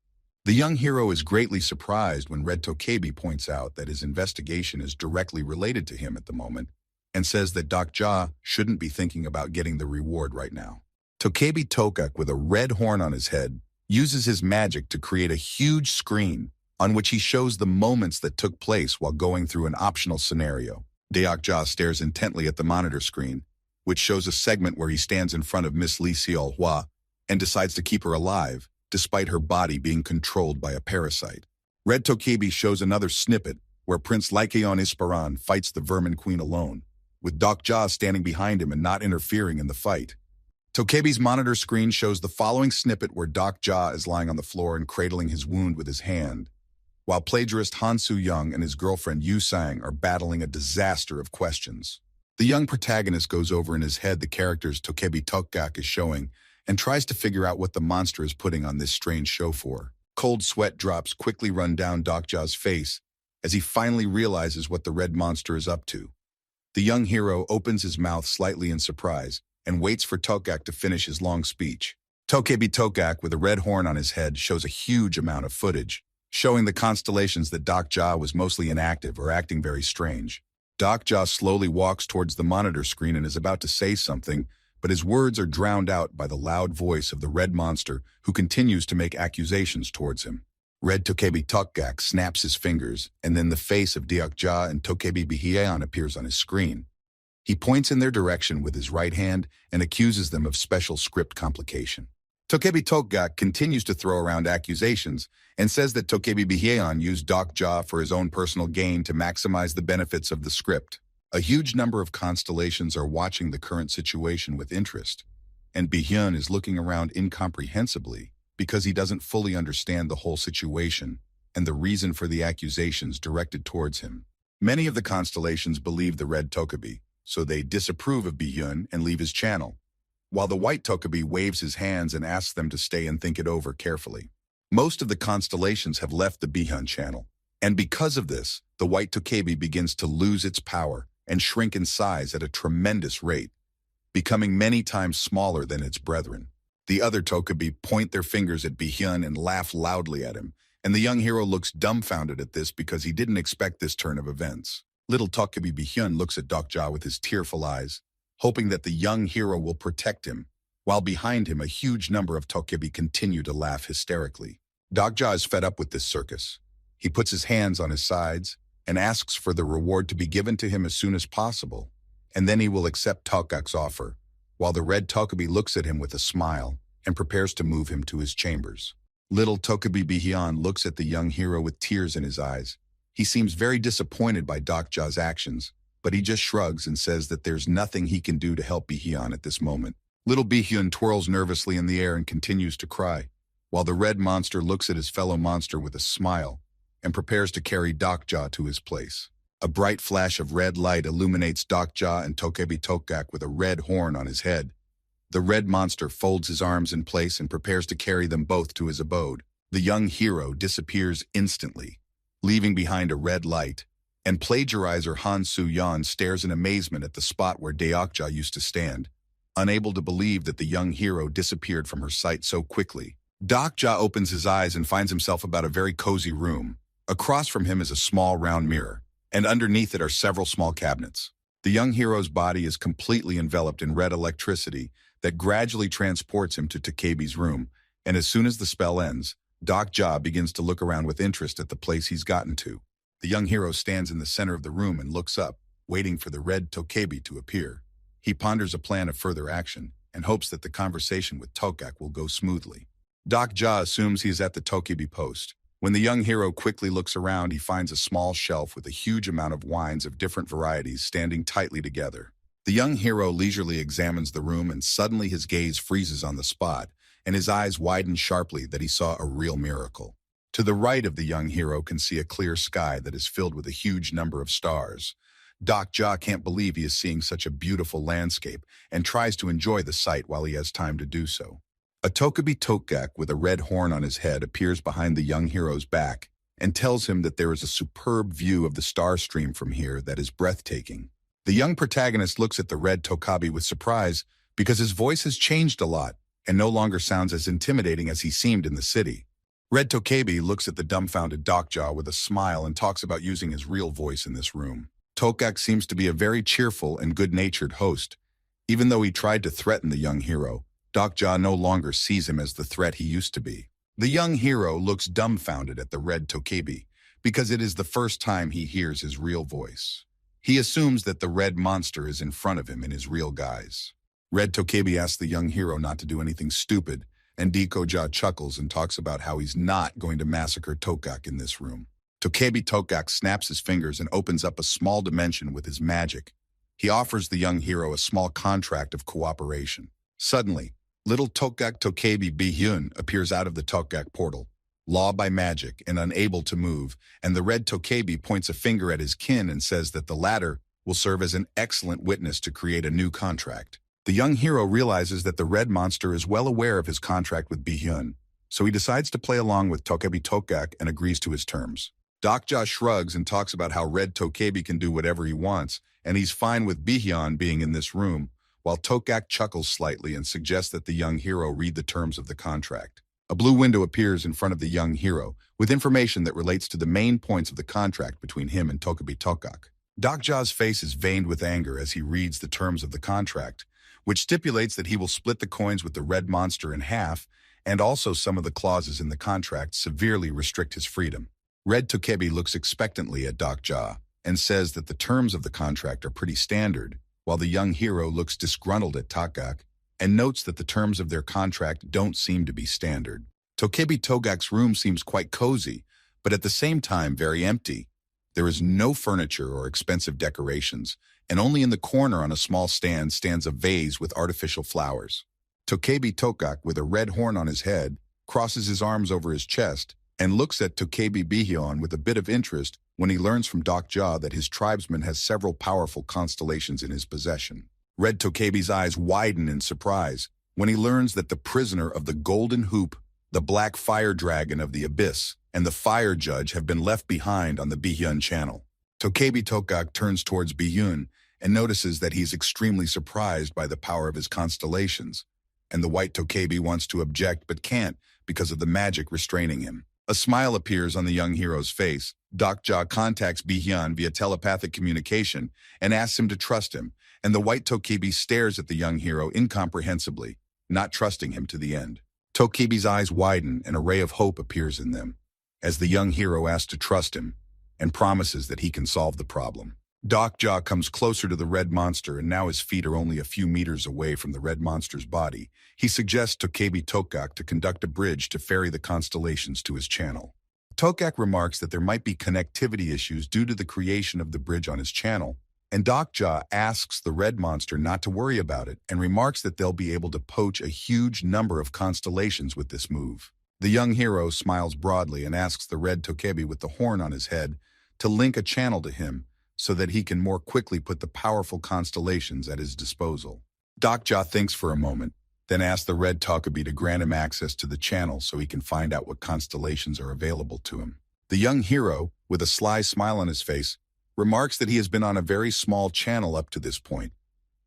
The young hero is greatly surprised when Red Tokebi points out that his investigation is directly related to him at the moment, and says that Deokja shouldn't be thinking about getting the reward right now. Tokebi Tokak, with a red horn on his head, uses his magic to create a huge screen on which he shows the moments that took place while going through an optional scenario. Deokja stares intently at the monitor screen, which shows a segment where he stands in front of Miss Lee Seol-hwa and decides to keep her alive, despite her body being controlled by a parasite. Red Tokebi shows another snippet where Prince Lycaon Isparan fights the Vermin Queen alone, with Deokja standing behind him and not interfering in the fight. Tokebi's monitor screen shows the following snippet where Deokja is lying on the floor and cradling his wound with his hand, while plagiarist Han Soo-young and his girlfriend Yu Sang are battling a disaster of questions. The young protagonist goes over in his head the characters Tokebi Tokak is showing and tries to figure out what the monster is putting on this strange show for. Cold sweat drops quickly run down Deokja's face as he finally realizes what the red monster is up to. The young hero opens his mouth slightly in surprise and waits for Tokak to finish his long speech. Tokebi Tokak, with a red horn on his head, shows a huge amount of footage, showing the constellations that Deokja was mostly inactive or acting very strange. Deokja slowly walks towards the monitor screen and is about to say something, but his words are drowned out by the loud voice of the red monster, who continues to make accusations towards him. Red Tokebi Tokak snaps his fingers, and then the face of Deokja and Tokebi Bihyun appears on his screen. He points in their direction with his right hand and accuses them of special script complication. Tokebi Tokak continues to throw around accusations and says that Tokebi Bihyun used Deokja for his own personal gain to maximize the benefits of the script. A huge number of constellations are watching the current situation with interest, and Bihyun is looking around incomprehensibly because he doesn't fully understand the whole situation and the reason for the accusations directed towards him. Many of the constellations believe the red Tokebi, so they disapprove of Bihyun and leave his channel, while the white Tokebi waves his hands and asks them to stay and think it over carefully. Most of the constellations have left the Bihyun channel, and because of this, the white Tokebi begins to lose its power and shrink in size at a tremendous rate, becoming many times smaller than its brethren. The other Tokebi point their fingers at Bihyun and laugh loudly at him, and the young hero looks dumbfounded at this because he didn't expect this turn of events. Little Tokebi Bihyun looks at Dokja with his tearful eyes, hoping that the young hero will protect him, while behind him a huge number of Tokebi continue to laugh hysterically. Dokja is fed up with this circus. He puts his hands on his sides and asks for the reward to be given to him as soon as possible, and then he will accept Tokgak's offer, while the red Tokebi looks at him with a smile and prepares to move him to his chambers. Little Tokebi Bihyun looks at the young hero with tears in his eyes. He seems very disappointed by Dokja's actions, but he just shrugs and says that there's nothing he can do to help Bihyun at this moment. Little Bihyun twirls nervously in the air and continues to cry, while the red monster looks at his fellow monster with a smile and prepares to carry Dokja to his place. A bright flash of red light illuminates Dokja and Tokebi Tokgak with a red horn on his head. The red monster folds his arms in place and prepares to carry them both to his abode. The young hero disappears instantly, leaving behind a red light, and plagiarizer Han Soo-yeon stares in amazement at the spot where Deokja used to stand, unable to believe that the young hero disappeared from her sight so quickly. Dokja opens his eyes and finds himself about a very cozy room. Across from him is a small round mirror, and underneath it are several small cabinets. The young hero's body is completely enveloped in red electricity that gradually transports him to Tokebi's room, and as soon as the spell ends, Dokja begins to look around with interest at the place he's gotten to. The young hero stands in the center of the room and looks up, waiting for the red Tokebi to appear. He ponders a plan of further action and hopes that the conversation with Tokgak will go smoothly. Dokja assumes he is at the Tokebi post. When the young hero quickly looks around, he finds a small shelf with a huge amount of wines of different varieties standing tightly together. The young hero leisurely examines the room and suddenly his gaze freezes on the spot, and his eyes widen sharply that he saw a real miracle. To the right of the young hero can see a clear sky that is filled with a huge number of stars. Dokja can't believe he is seeing such a beautiful landscape and tries to enjoy the sight while he has time to do so. A Tokebi Tokgak with a red horn on his head appears behind the young hero's back and tells him that there is a superb view of the star stream from here that is breathtaking. The young protagonist looks at the red Tokebi with surprise because his voice has changed a lot and no longer sounds as intimidating as he seemed in the city. Red Tokebi looks at the dumbfounded Dokja with a smile and talks about using his real voice in this room. Tokgak seems to be a very cheerful and good-natured host. Even though he tried to threaten the young hero, Dokja no longer sees him as the threat he used to be. The young hero looks dumbfounded at the red Tokebi because it is the first time he hears his real voice. He assumes that the red monster is in front of him in his real guise. Red Tokebi asks the young hero not to do anything stupid, and Dokja chuckles and talks about how he's not going to massacre Tokgak in this room. Tokebi Tokgak snaps his fingers and opens up a small dimension with his magic. He offers the young hero a small contract of cooperation. Suddenly, little Tokgak Tokebi Bihyun appears out of the Tokgak portal, law by magic and unable to move, and the red Tokebi points a finger at his kin and says that the latter will serve as an excellent witness to create a new contract. The young hero realizes that the red monster is well aware of his contract with Bihyun, so he decides to play along with Tokebi Tokgak and agrees to his terms. Dokja shrugs and talks about how red Tokebi can do whatever he wants, and he's fine with Bihyun being in this room, while Tokgak chuckles slightly and suggests that the young hero read the terms of the contract. A blue window appears in front of the young hero, with information that relates to the main points of the contract between him and Tokebi Tokgak. Dokja's face is veined with anger as he reads the terms of the contract, which stipulates that he will split the coins with the red monster in half, and also some of the clauses in the contract severely restrict his freedom. Red Tokebi looks expectantly at Dokja and says that the terms of the contract are pretty standard, while the young hero looks disgruntled at Tokgak and notes that the terms of their contract don't seem to be standard. Tokebi Tokgak's room seems quite cozy, but at the same time very empty. There is no furniture or expensive decorations, and only in the corner on a small stand stands a vase with artificial flowers. Tokebi Tokgak, with a red horn on his head, crosses his arms over his chest and looks at Tokebi Bihyun with a bit of interest when he learns from Dokja that his tribesman has several powerful constellations in his possession. Red Tokebi's eyes widen in surprise when he learns that the prisoner of the Golden Hoop, the Black Fire Dragon of the Abyss, and the Fire Judge have been left behind on the Bihyun Channel. Tokebi Tokgak turns towards Bihyun and notices that he's extremely surprised by the power of his constellations, and the white Tokebi wants to object but can't because of the magic restraining him. A smile appears on the young hero's face. Dokja contacts Bihyun via telepathic communication and asks him to trust him, and the white Tokebi stares at the young hero incomprehensibly, not trusting him to the end. Tokebi's eyes widen and a ray of hope appears in them, as the young hero asks to trust him and promises that he can solve the problem. Dokja comes closer to the red monster, and now his feet are only a few meters away from the red monster's body. He suggests Tokebi Tokak to conduct a bridge to ferry the constellations to his channel. Tokak remarks that there might be connectivity issues due to the creation of the bridge on his channel, and Dokja asks the red monster not to worry about it and remarks that they'll be able to poach a huge number of constellations with this move. The young hero smiles broadly and asks the red Tokebi with the horn on his head to link a channel to him so that he can more quickly put the powerful constellations at his disposal. Dokja thinks for a moment, then asks the red Tokebi to grant him access to the channel so he can find out what constellations are available to him. The young hero, with a sly smile on his face, remarks that he has been on a very small channel up to this point,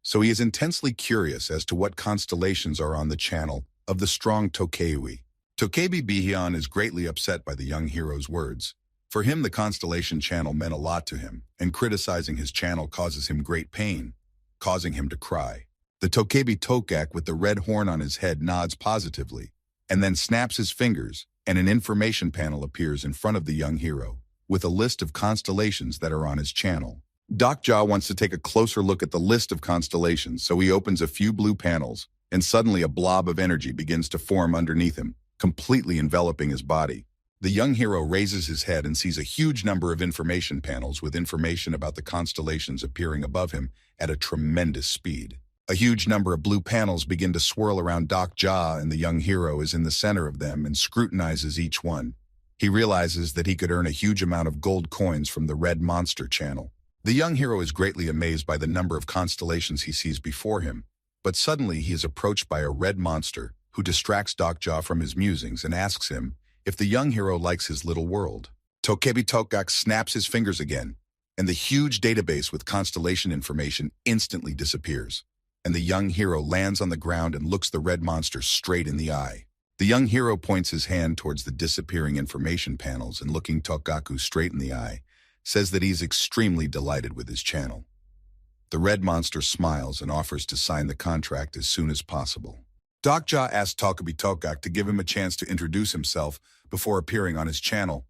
so he is intensely curious as to what constellations are on the channel of the strong Tokebi. Tokebi Bihyun is greatly upset by the young hero's words. For him, the constellation channel meant a lot to him, and criticizing his channel causes him great pain, causing him to cry. The Tokebi Tokak with the red horn on his head nods positively, and then snaps his fingers, and an information panel appears in front of the young hero, with a list of constellations that are on his channel. Dokja wants to take a closer look at the list of constellations, so he opens a few blue panels, and suddenly a blob of energy begins to form underneath him, completely enveloping his body. The young hero raises his head and sees a huge number of information panels with information about the constellations appearing above him at a tremendous speed. A huge number of blue panels begin to swirl around Dokja, and the young hero is in the center of them and scrutinizes each one. He realizes that he could earn a huge amount of gold coins from the red monster channel. The young hero is greatly amazed by the number of constellations he sees before him, but suddenly he is approached by a red monster who distracts Dokja from his musings and asks him if the young hero likes his little world. Tokebi Tokak snaps his fingers again, and the huge database with constellation information instantly disappears, and the young hero lands on the ground and looks the red monster straight in the eye. The young hero points his hand towards the disappearing information panels and, looking Tokaku straight in the eye, says that he's extremely delighted with his channel. The red monster smiles and offers to sign the contract as soon as possible. Dokja asks Tokebi Tokak to give him a chance to introduce himself before appearing on his channel,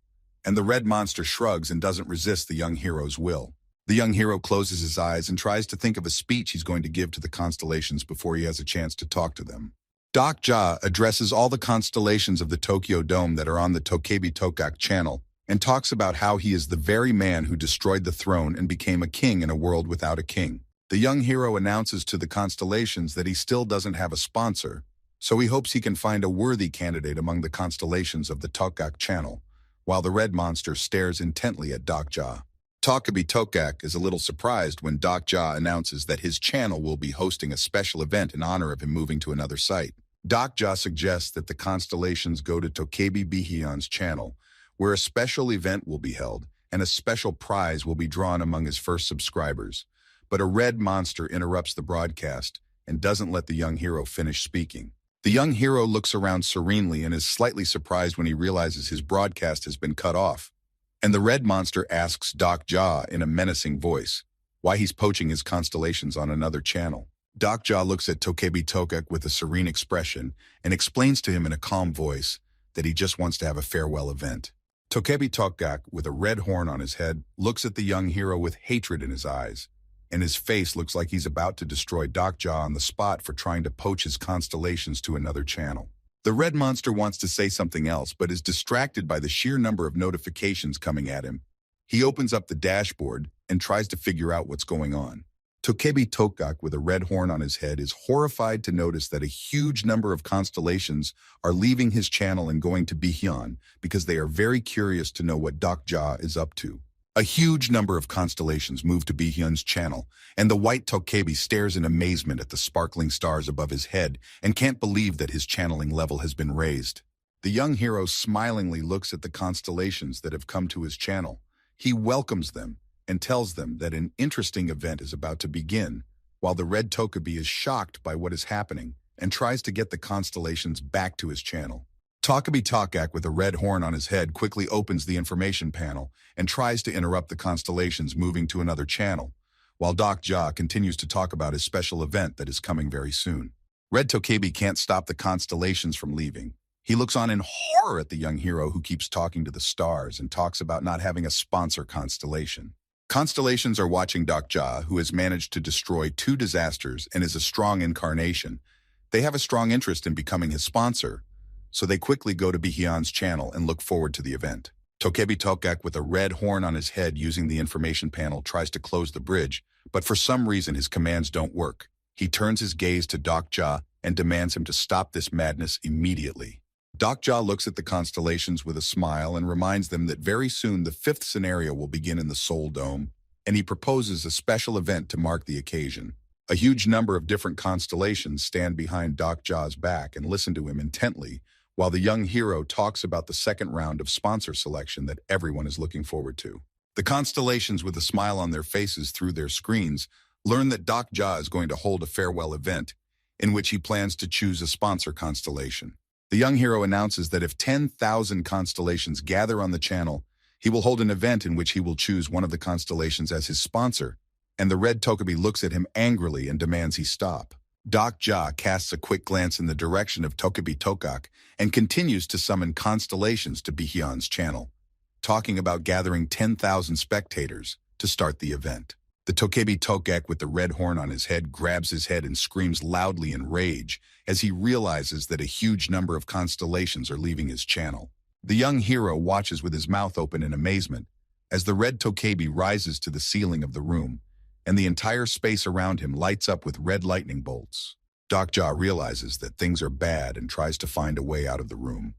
and the red monster shrugs and doesn't resist the young hero's will. The young hero closes his eyes and tries to think of a speech he's going to give to the constellations before he has a chance to talk to them. Dokja addresses all the constellations of the Tokyo Dome that are on the Tokebi Tokak channel and talks about how he is the very man who destroyed the throne and became a king in a world without a king. The young hero announces to the constellations that he still doesn't have a sponsor, so he hopes he can find a worthy candidate among the constellations of the Tokak channel, while the red monster stares intently at Dokja. Tokebi Tokak is a little surprised when Dokja announces that his channel will be hosting a special event in honor of him moving to another site. Dokja suggests that the constellations go to Tokebi Bihyun's channel, where a special event will be held, and a special prize will be drawn among his first subscribers. But a red monster interrupts the broadcast and doesn't let the young hero finish speaking. The young hero looks around serenely and is slightly surprised when he realizes his broadcast has been cut off. And the red monster asks Dokja in a menacing voice why he's poaching his constellations on another channel. Dokja looks at Tokebi Tokak with a serene expression and explains to him in a calm voice that he just wants to have a farewell event. Tokebi Tokak, with a red horn on his head, looks at the young hero with hatred in his eyes, and his face looks like he's about to destroy Dokja on the spot for trying to poach his constellations to another channel. The red monster wants to say something else, but is distracted by the sheer number of notifications coming at him. He opens up the dashboard and tries to figure out what's going on. Tokebi Tokak, with a red horn on his head, is horrified to notice that a huge number of constellations are leaving his channel and going to Bihyun because they are very curious to know what Dokja is up to. A huge number of constellations move to Bihyun's channel, and the white Tokebi stares in amazement at the sparkling stars above his head and can't believe that his channeling level has been raised. The young hero smilingly looks at the constellations that have come to his channel. He welcomes them and tells them that an interesting event is about to begin, while the red Tokebi is shocked by what is happening and tries to get the constellations back to his channel. Takabe Tokak with a red horn on his head quickly opens the information panel and tries to interrupt the constellations moving to another channel, while Doc Ja continues to talk about his special event that is coming very soon. Red Tokebi can't stop the constellations from leaving. He looks on in horror at the young hero who keeps talking to the stars and talks about not having a sponsor constellation. Constellations are watching Doc Ja, who has managed to destroy 2 disasters and is a strong incarnation. They have a strong interest in becoming his sponsor, so they quickly go to Bihyun's channel and look forward to the event. Tokebi Tokak with a red horn on his head using the information panel tries to close the bridge, but for some reason his commands don't work. He turns his gaze to Doc Ja and demands him to stop this madness immediately. Doc Ja looks at the constellations with a smile and reminds them that very soon the 5th scenario will begin in the Soul Dome, and he proposes a special event to mark the occasion. A huge number of different constellations stand behind Doc Ja's back and listen to him intently, while the young hero talks about the second round of sponsor selection that everyone is looking forward to. The constellations, with a smile on their faces through their screens, learn that Doc Ja is going to hold a farewell event in which he plans to choose a sponsor constellation. The young hero announces that if 10,000 constellations gather on the channel, he will hold an event in which he will choose one of the constellations as his sponsor, and the red Tokebi looks at him angrily and demands he stop. Doc Ja casts a quick glance in the direction of Tokebi Tokak and continues to summon constellations to Bihyun's channel, talking about gathering 10,000 spectators to start the event. The Tokebi Tokak with the red horn on his head grabs his head and screams loudly in rage as he realizes that a huge number of constellations are leaving his channel. The young hero watches with his mouth open in amazement as the red Tokebi rises to the ceiling of the room, and the entire space around him lights up with red lightning bolts. Doc Ja realizes that things are bad and tries to find a way out of the room.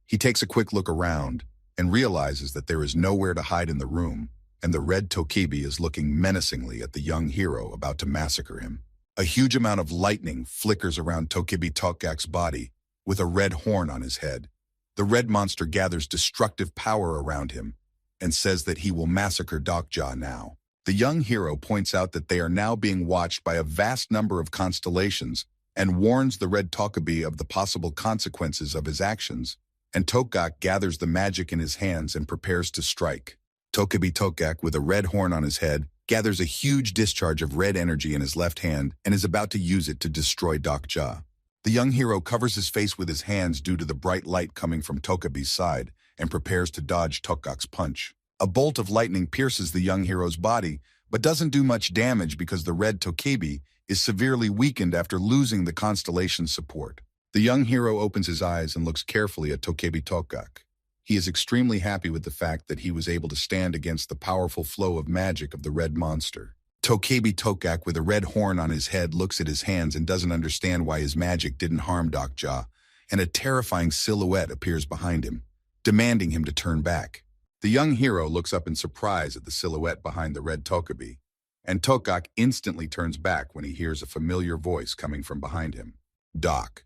He takes a quick look around and realizes that there is nowhere to hide in the room, and the red Tokebi is looking menacingly at the young hero about to massacre him. A huge amount of lightning flickers around Tokebi Tokak's body with a red horn on his head. The red monster gathers destructive power around him and says that he will massacre Doc Ja now. The young hero points out that they are now being watched by a vast number of constellations and warns the red Tokebi of the possible consequences of his actions, and Tokak gathers the magic in his hands and prepares to strike. Tokebi Tokak, with a red horn on his head, gathers a huge discharge of red energy in his left hand and is about to use it to destroy Doc Ja. The young hero covers his face with his hands due to the bright light coming from Tokebi's side and prepares to dodge Tokak's punch. A bolt of lightning pierces the young hero's body, but doesn't do much damage because the red Tokebi is severely weakened after losing the constellation's support. The young hero opens his eyes and looks carefully at Tokebi Tokak. He is extremely happy with the fact that he was able to stand against the powerful flow of magic of the red monster. Tokebi Tokak with a red horn on his head looks at his hands and doesn't understand why his magic didn't harm Doc Ja, and a terrifying silhouette appears behind him, demanding him to turn back. The young hero looks up in surprise at the silhouette behind the red Tokebi, and Tokak instantly turns back when he hears a familiar voice coming from behind him. Doc.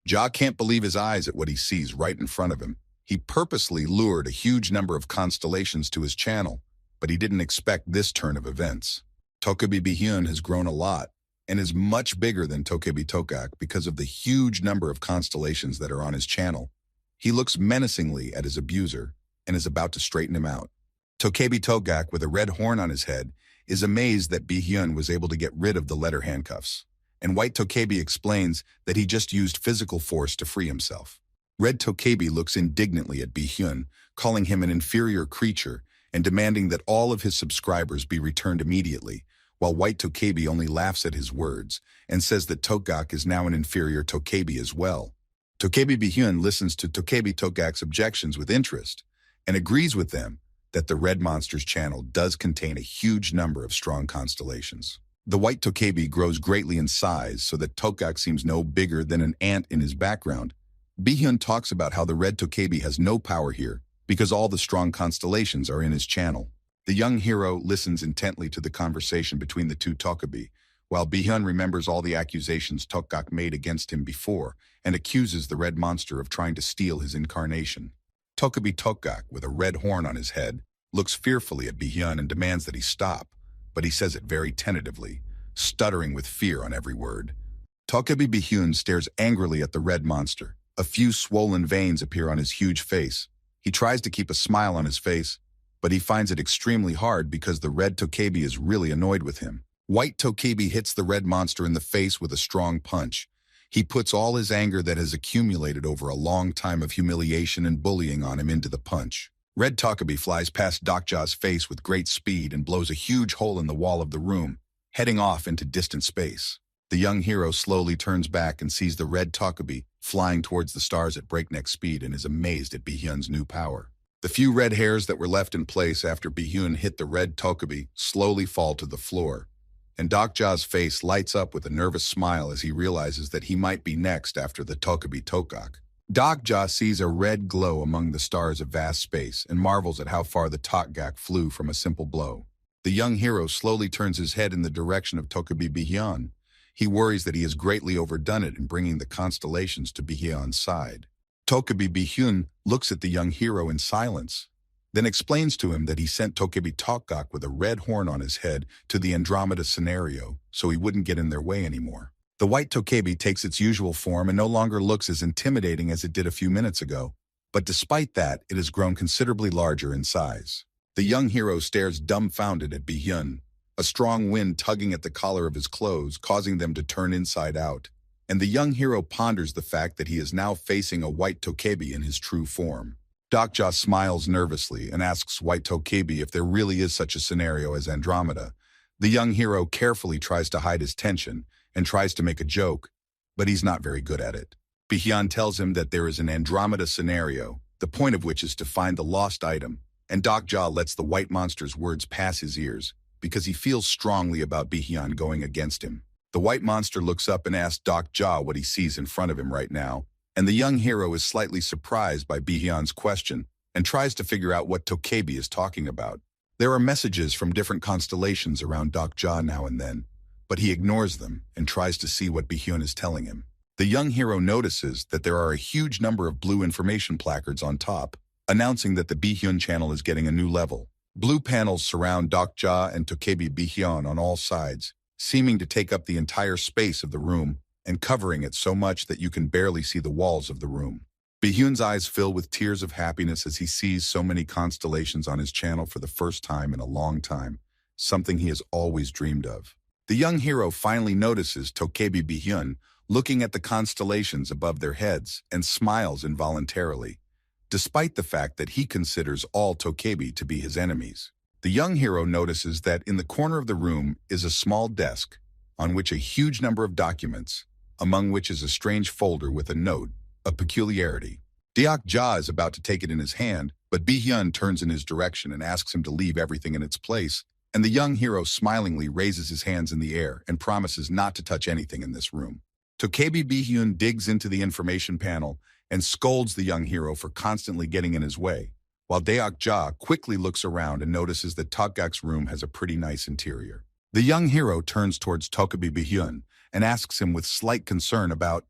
Ja can't believe his eyes at what he sees right in front of him. He purposely lured a huge number of constellations to his channel, but he didn't expect this turn of events. Tokebi Bihyun has grown a lot and is much bigger than Tokebi Tokak because of the huge number of constellations that are on his channel. He looks menacingly at his abuser and is about to straighten him out. Tokebi Tokak, with a red horn on his head, is amazed that Bihyun was able to get rid of the letter handcuffs, and White Tokebi explains that he just used physical force to free himself. Red Tokebi looks indignantly at Bihyun, calling him an inferior creature and demanding that all of his subscribers be returned immediately, while White Tokebi only laughs at his words and says that Tokak is now an inferior Tokebi as well. Tokebi Bihyun listens to Tokebi Tokak's objections with interest and agrees with them that the Red Monster's channel does contain a huge number of strong constellations. The White Tokebi grows greatly in size so that Tokak seems no bigger than an ant in his background. Bihyun talks about how the Red Tokebi has no power here because all the strong constellations are in his channel. The young hero listens intently to the conversation between the two Tokebi, while Bihyun remembers all the accusations Tokak made against him before and accuses the Red Monster of trying to steal his incarnation. Tokebi Tokak, with a red horn on his head, looks fearfully at Bihyun and demands that he stop, but he says it very tentatively, stuttering with fear on every word. Tokebi Bihyun stares angrily at the Red Monster A few swollen veins appear on his huge face. He tries to keep a smile on his face, but he finds it extremely hard because the red Tokebi is really annoyed with him. White Tokebi hits the red monster in the face with a strong punch. He puts all his anger that has accumulated over a long time of humiliation and bullying on him into the punch. Red Tokebi flies past Dokja's face with great speed and blows a huge hole in the wall of the room, heading off into distant space. The young hero slowly turns back and sees the red Tokebi flying towards the stars at breakneck speed and is amazed at Bi-hyun's new power. The few red hairs that were left in place after Bi-hyun hit the red Tokebi slowly fall to the floor, and Dokja's face lights up with a nervous smile as he realizes that he might be next after the Tokebi Tokak. Dokja sees a red glow among the stars of vast space and marvels at how far the Tokgak flew from a simple blow. The young hero slowly turns his head in the direction of Tokebi Bi-hyun. He worries that he has greatly overdone it in bringing the constellations to Bi-hyun's side. Tokebi Bi-hyun looks at the young hero in silence, then explains to him that he sent Tokebi Tokgak with a red horn on his head to the Andromeda scenario so he wouldn't get in their way anymore. The white Tokebi takes its usual form and no longer looks as intimidating as it did a few minutes ago, but despite that, it has grown considerably larger in size. The young hero stares dumbfounded at Bi-hyun, a strong wind tugging at the collar of his clothes, causing them to turn inside out, and the young hero ponders the fact that he is now facing a white Tokebi in his true form. Dokja smiles nervously and asks White Tokebi if there really is such a scenario as Andromeda. The young hero carefully tries to hide his tension and tries to make a joke, but he's not very good at it. Bi-hyun tells him that there is an Andromeda scenario, the point of which is to find the lost item, and Dokja lets the white monster's words pass his ears because he feels strongly about Bi-hyun going against him. The white monster looks up and asks Dokja what he sees in front of him right now, and the young hero is slightly surprised by Bi-hyun's question and tries to figure out what Tokebi is talking about. There are messages from different constellations around Dokja now and then, but he ignores them and tries to see what Bi-hyun is telling him. The young hero notices that there are a huge number of blue information placards on top, announcing that the Bi-hyun channel is getting a new level. Blue panels surround Dokja and Tokebi Bi-hyun on all sides, seeming to take up the entire space of the room and covering it so much that you can barely see the walls of the room. Bi-hyun's eyes fill with tears of happiness as he sees so many constellations on his channel for the first time in a long time, something he has always dreamed of. The young hero finally notices Tokebi Bi-hyun looking at the constellations above their heads and smiles involuntarily, despite the fact that he considers all Tokebi to be his enemies. The young hero notices that in the corner of the room is a small desk on which a huge number of documents, among which is a strange folder with a note, a peculiarity. Dokja is about to take it in his hand, but Bi-hyun turns in his direction and asks him to leave everything in its place, and the young hero smilingly raises his hands in the air and promises not to touch anything in this room. Tokebi Bi-hyun digs into the information panel and scolds the young hero for constantly getting in his way, while Dokja quickly looks around and notices that Tokgak's room has a pretty nice interior. The young hero turns towards Tokebi Bi-hyun and asks him with slight concern about,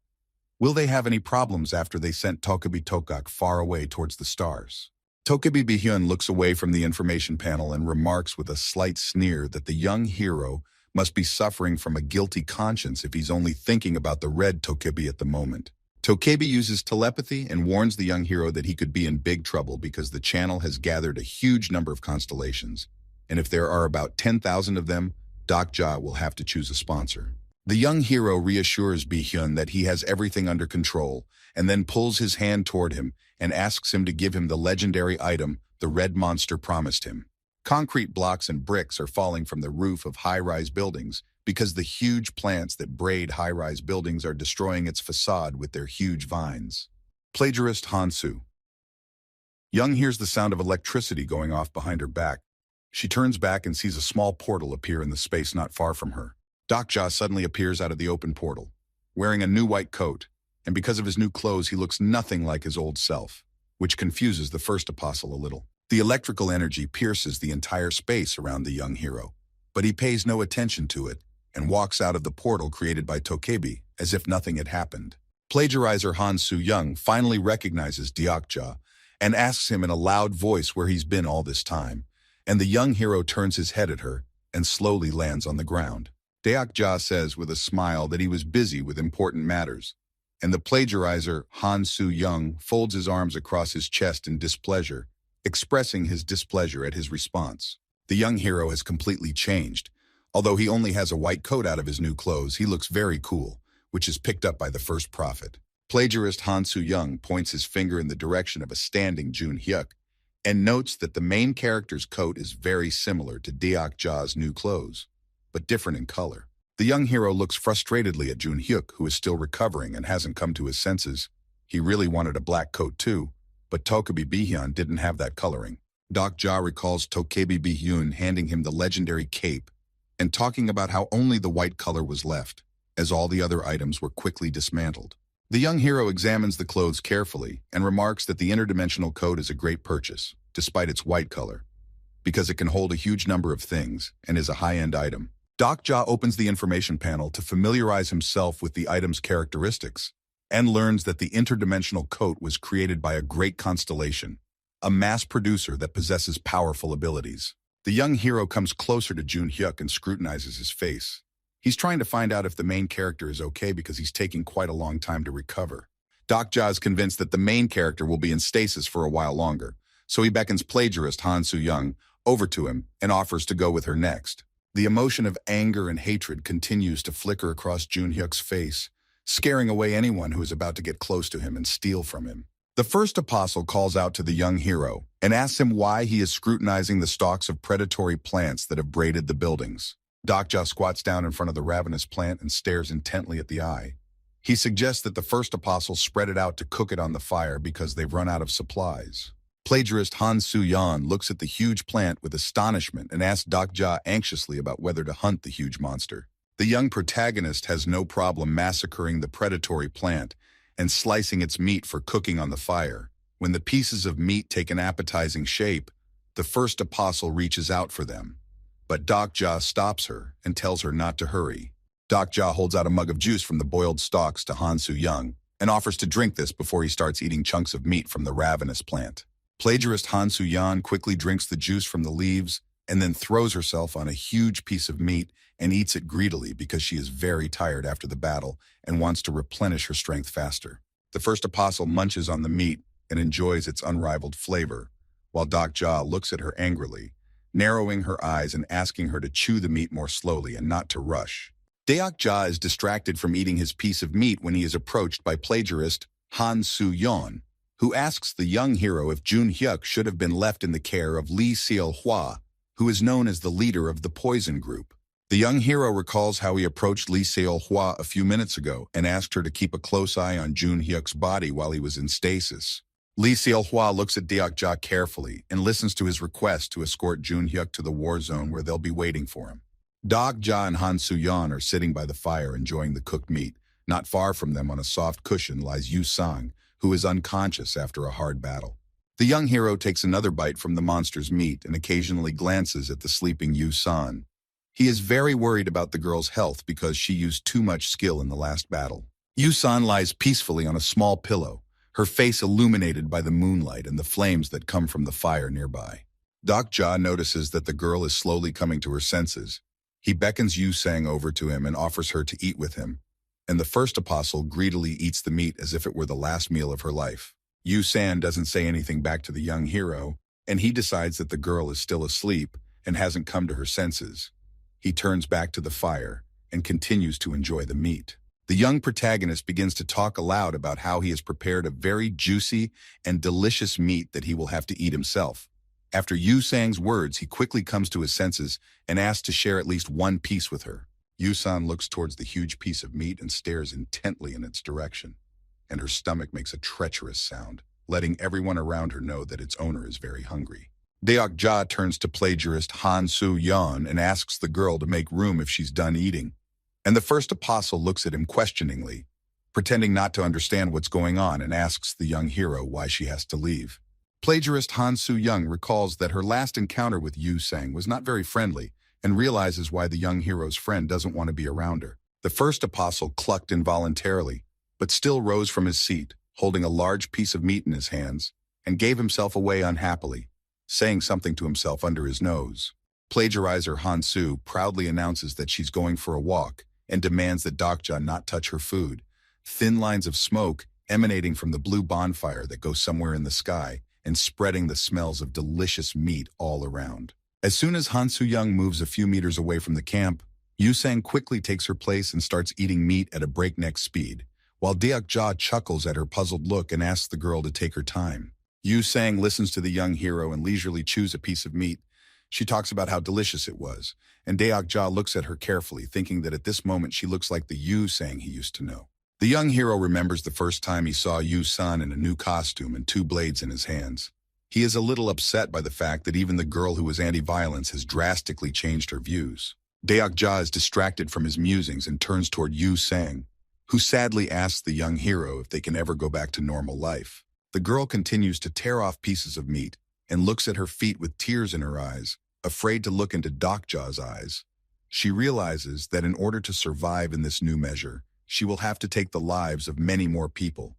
will they have any problems after they sent Tokebi Tokak far away towards the stars? Tokebi Bi-hyun looks away from the information panel and remarks with a slight sneer that the young hero must be suffering from a guilty conscience if he's only thinking about the red Tokebi at the moment. Tokebi uses telepathy and warns the young hero that he could be in big trouble because the channel has gathered a huge number of constellations, and if there are about 10,000 of them, Dokja will have to choose a sponsor. The young hero reassures Bi-hyun that he has everything under control, and then pulls his hand toward him and asks him to give him the legendary item the red monster promised him. Concrete blocks and bricks are falling from the roof of high-rise buildings because the huge plants that braid high-rise buildings are destroying its facade with their huge vines. Plagiarist Hansu. Young hears the sound of electricity going off behind her back. She turns back and sees a small portal appear in the space not far from her. Dokja suddenly appears out of the open portal, wearing a new white coat, and because of his new clothes he looks nothing like his old self, which confuses the first apostle a little. The electrical energy pierces the entire space around the young hero, but he pays no attention to it and walks out of the portal created by Tokebi as if nothing had happened. Plagiarizer Han Soo-young finally recognizes Dokja and asks him in a loud voice where he's been all this time, and the young hero turns his head at her and slowly lands on the ground. Dokja says with a smile that he was busy with important matters, And the plagiarizer, Han Soo-young, folds his arms across his chest in displeasure, expressing his displeasure at his response. The young hero has completely changed. Although he only has a white coat out of his new clothes, he looks very cool, which is picked up by the first prophet. Plagiarist Han Soo-young points his finger in the direction of a standing Jun-hyuk and notes that the main character's coat is very similar to Deok-ja's new clothes, but different in color. The young hero looks frustratedly at Jun-hyuk, who is still recovering and hasn't come to his senses. He really wanted a black coat too, but Tokebi Bihyun didn't have that coloring. Deok-ja recalls Tokebi Bihyun handing him the legendary cape and talking about how only the white color was left, as all the other items were quickly dismantled. The young hero examines the clothes carefully and remarks that the interdimensional coat is a great purchase, despite its white color, because it can hold a huge number of things and is a high-end item. Deok-ja opens the information panel to familiarize himself with the item's characteristics and learns that the interdimensional coat was created by a great constellation, a mass producer that possesses powerful abilities. The young hero comes closer to Jun-hyuk and scrutinizes his face. He's trying to find out if the main character is okay because he's taking quite a long time to recover. Deok-ja is convinced that the main character will be in stasis for a while longer, so he beckons plagiarist Han Soo-young over to him and offers to go with her next. The emotion of anger and hatred continues to flicker across Jun-hyuk's face, scaring away anyone who is about to get close to him and steal from him. The first apostle calls out to the young hero and asks him why he is scrutinizing the stalks of predatory plants that have braided the buildings. Deok-ja squats down in front of the ravenous plant and stares intently at the eye. He suggests that the first apostle spread it out to cook it on the fire because they've run out of supplies. Plagiarist Han Soo-yeon looks at the huge plant with astonishment and asks Deok-ja anxiously about whether to hunt the huge monster. The young protagonist has no problem massacring the predatory plant and slicing its meat for cooking on the fire. When the pieces of meat take an appetizing shape, the first apostle reaches out for them. But Deok-ja stops her and tells her not to hurry. Deok-ja holds out a mug of juice from the boiled stalks to Han Soo-young and offers to drink this before he starts eating chunks of meat from the ravenous plant. Plagiarist Han Soo-yeon quickly drinks the juice from the leaves and then throws herself on a huge piece of meat and eats it greedily because she is very tired after the battle and wants to replenish her strength faster. The first apostle munches on the meat and enjoys its unrivaled flavor, while Deok-ja looks at her angrily, narrowing her eyes and asking her to chew the meat more slowly and not to rush. Deok-ja is distracted from eating his piece of meat when he is approached by plagiarist Han Soo-yeon, who asks the young hero if Jun-hyuk should have been left in the care of Lee Seol-hwa, who is known as the leader of the poison group. The young hero recalls how he approached Lee Seol-hwa a few minutes ago and asked her to keep a close eye on Jun-hyuk's body while he was in stasis. Lee Seol-hwa looks at Deok-ja carefully and listens to his request to escort Jun-hyuk to the war zone where they'll be waiting for him. Deok-ja and Han Soo-yeon are sitting by the fire enjoying the cooked meat. Not far from them on a soft cushion lies Yu-sang, who is unconscious after a hard battle. The young hero takes another bite from the monster's meat and occasionally glances at the sleeping Yu-sang. He is very worried about the girl's health because she used too much skill in the last battle. Yu-sang lies peacefully on a small pillow, her face illuminated by the moonlight and the flames that come from the fire nearby. Deok-ja notices that the girl is slowly coming to her senses. He beckons Yu-sang over to him and offers her to eat with him, and the first apostle greedily eats the meat as if it were the last meal of her life. Yu-sang doesn't say anything back to the young hero, and he decides that the girl is still asleep and hasn't come to her senses. He turns back to the fire and continues to enjoy the meat. The young protagonist begins to talk aloud about how he has prepared a very juicy and delicious meat that he will have to eat himself. After Yu-sang's words, he quickly comes to his senses and asks to share at least one piece with her. Yu-sang looks towards the huge piece of meat and stares intently in its direction, and her stomach makes a treacherous sound, letting everyone around her know that its owner is very hungry. Deok-ja turns to plagiarist Han Soo-yeon and asks the girl to make room if she's done eating, and the first apostle looks at him questioningly, pretending not to understand what's going on, and asks the young hero why she has to leave. Plagiarist Han Soo-young recalls that her last encounter with Yu-sang was not very friendly and realizes why the young hero's friend doesn't want to be around her. The first apostle clucked involuntarily, but still rose from his seat, holding a large piece of meat in his hands, and gave himself away unhappily, saying something to himself under his nose. Plagiarizer Han Soo proudly announces that she's going for a walk and demands that Deok-ja not touch her food, thin lines of smoke emanating from the blue bonfire that goes somewhere in the sky and spreading the smells of delicious meat all around. As soon as Han Soo-young moves a few meters away from the camp, Yu-sang quickly takes her place and starts eating meat at a breakneck speed, while Deok-ja chuckles at her puzzled look and asks the girl to take her time. Yu-sang listens to the young hero and leisurely chews a piece of meat. She talks about how delicious it was, and Deok-ja looks at her carefully, thinking that at this moment she looks like the Yu-sang he used to know. The young hero remembers the first time he saw Yu-san in a new costume and 2 blades in his hands. He is a little upset by the fact that even the girl who was anti-violence has drastically changed her views. Deok-ja is distracted from his musings and turns toward Yu-sang, who sadly asks the young hero if they can ever go back to normal life. The girl continues to tear off pieces of meat and looks at her feet with tears in her eyes, afraid to look into Deok-ja's eyes. She realizes that in order to survive in this new measure, she will have to take the lives of many more people,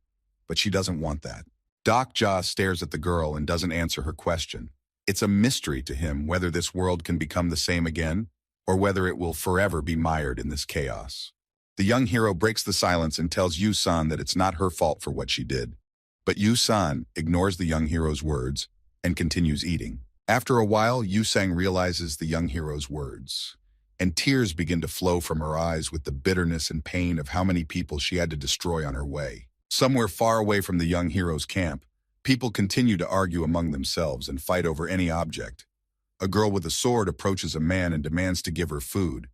but she doesn't want that. Deok-ja stares at the girl and doesn't answer her question. It's a mystery to him whether this world can become the same again, or whether it will forever be mired in this chaos. The young hero breaks the silence and tells Yu-san that it's not her fault for what she did. But Yu-san ignores the young hero's words and continues eating. After a while, Yu-sang realizes the young hero's words, and tears begin to flow from her eyes with the bitterness and pain of how many people she had to destroy on her way. Somewhere far away from the young hero's camp, people continue to argue among themselves and fight over any object. A girl with a sword approaches a man and demands to give her food,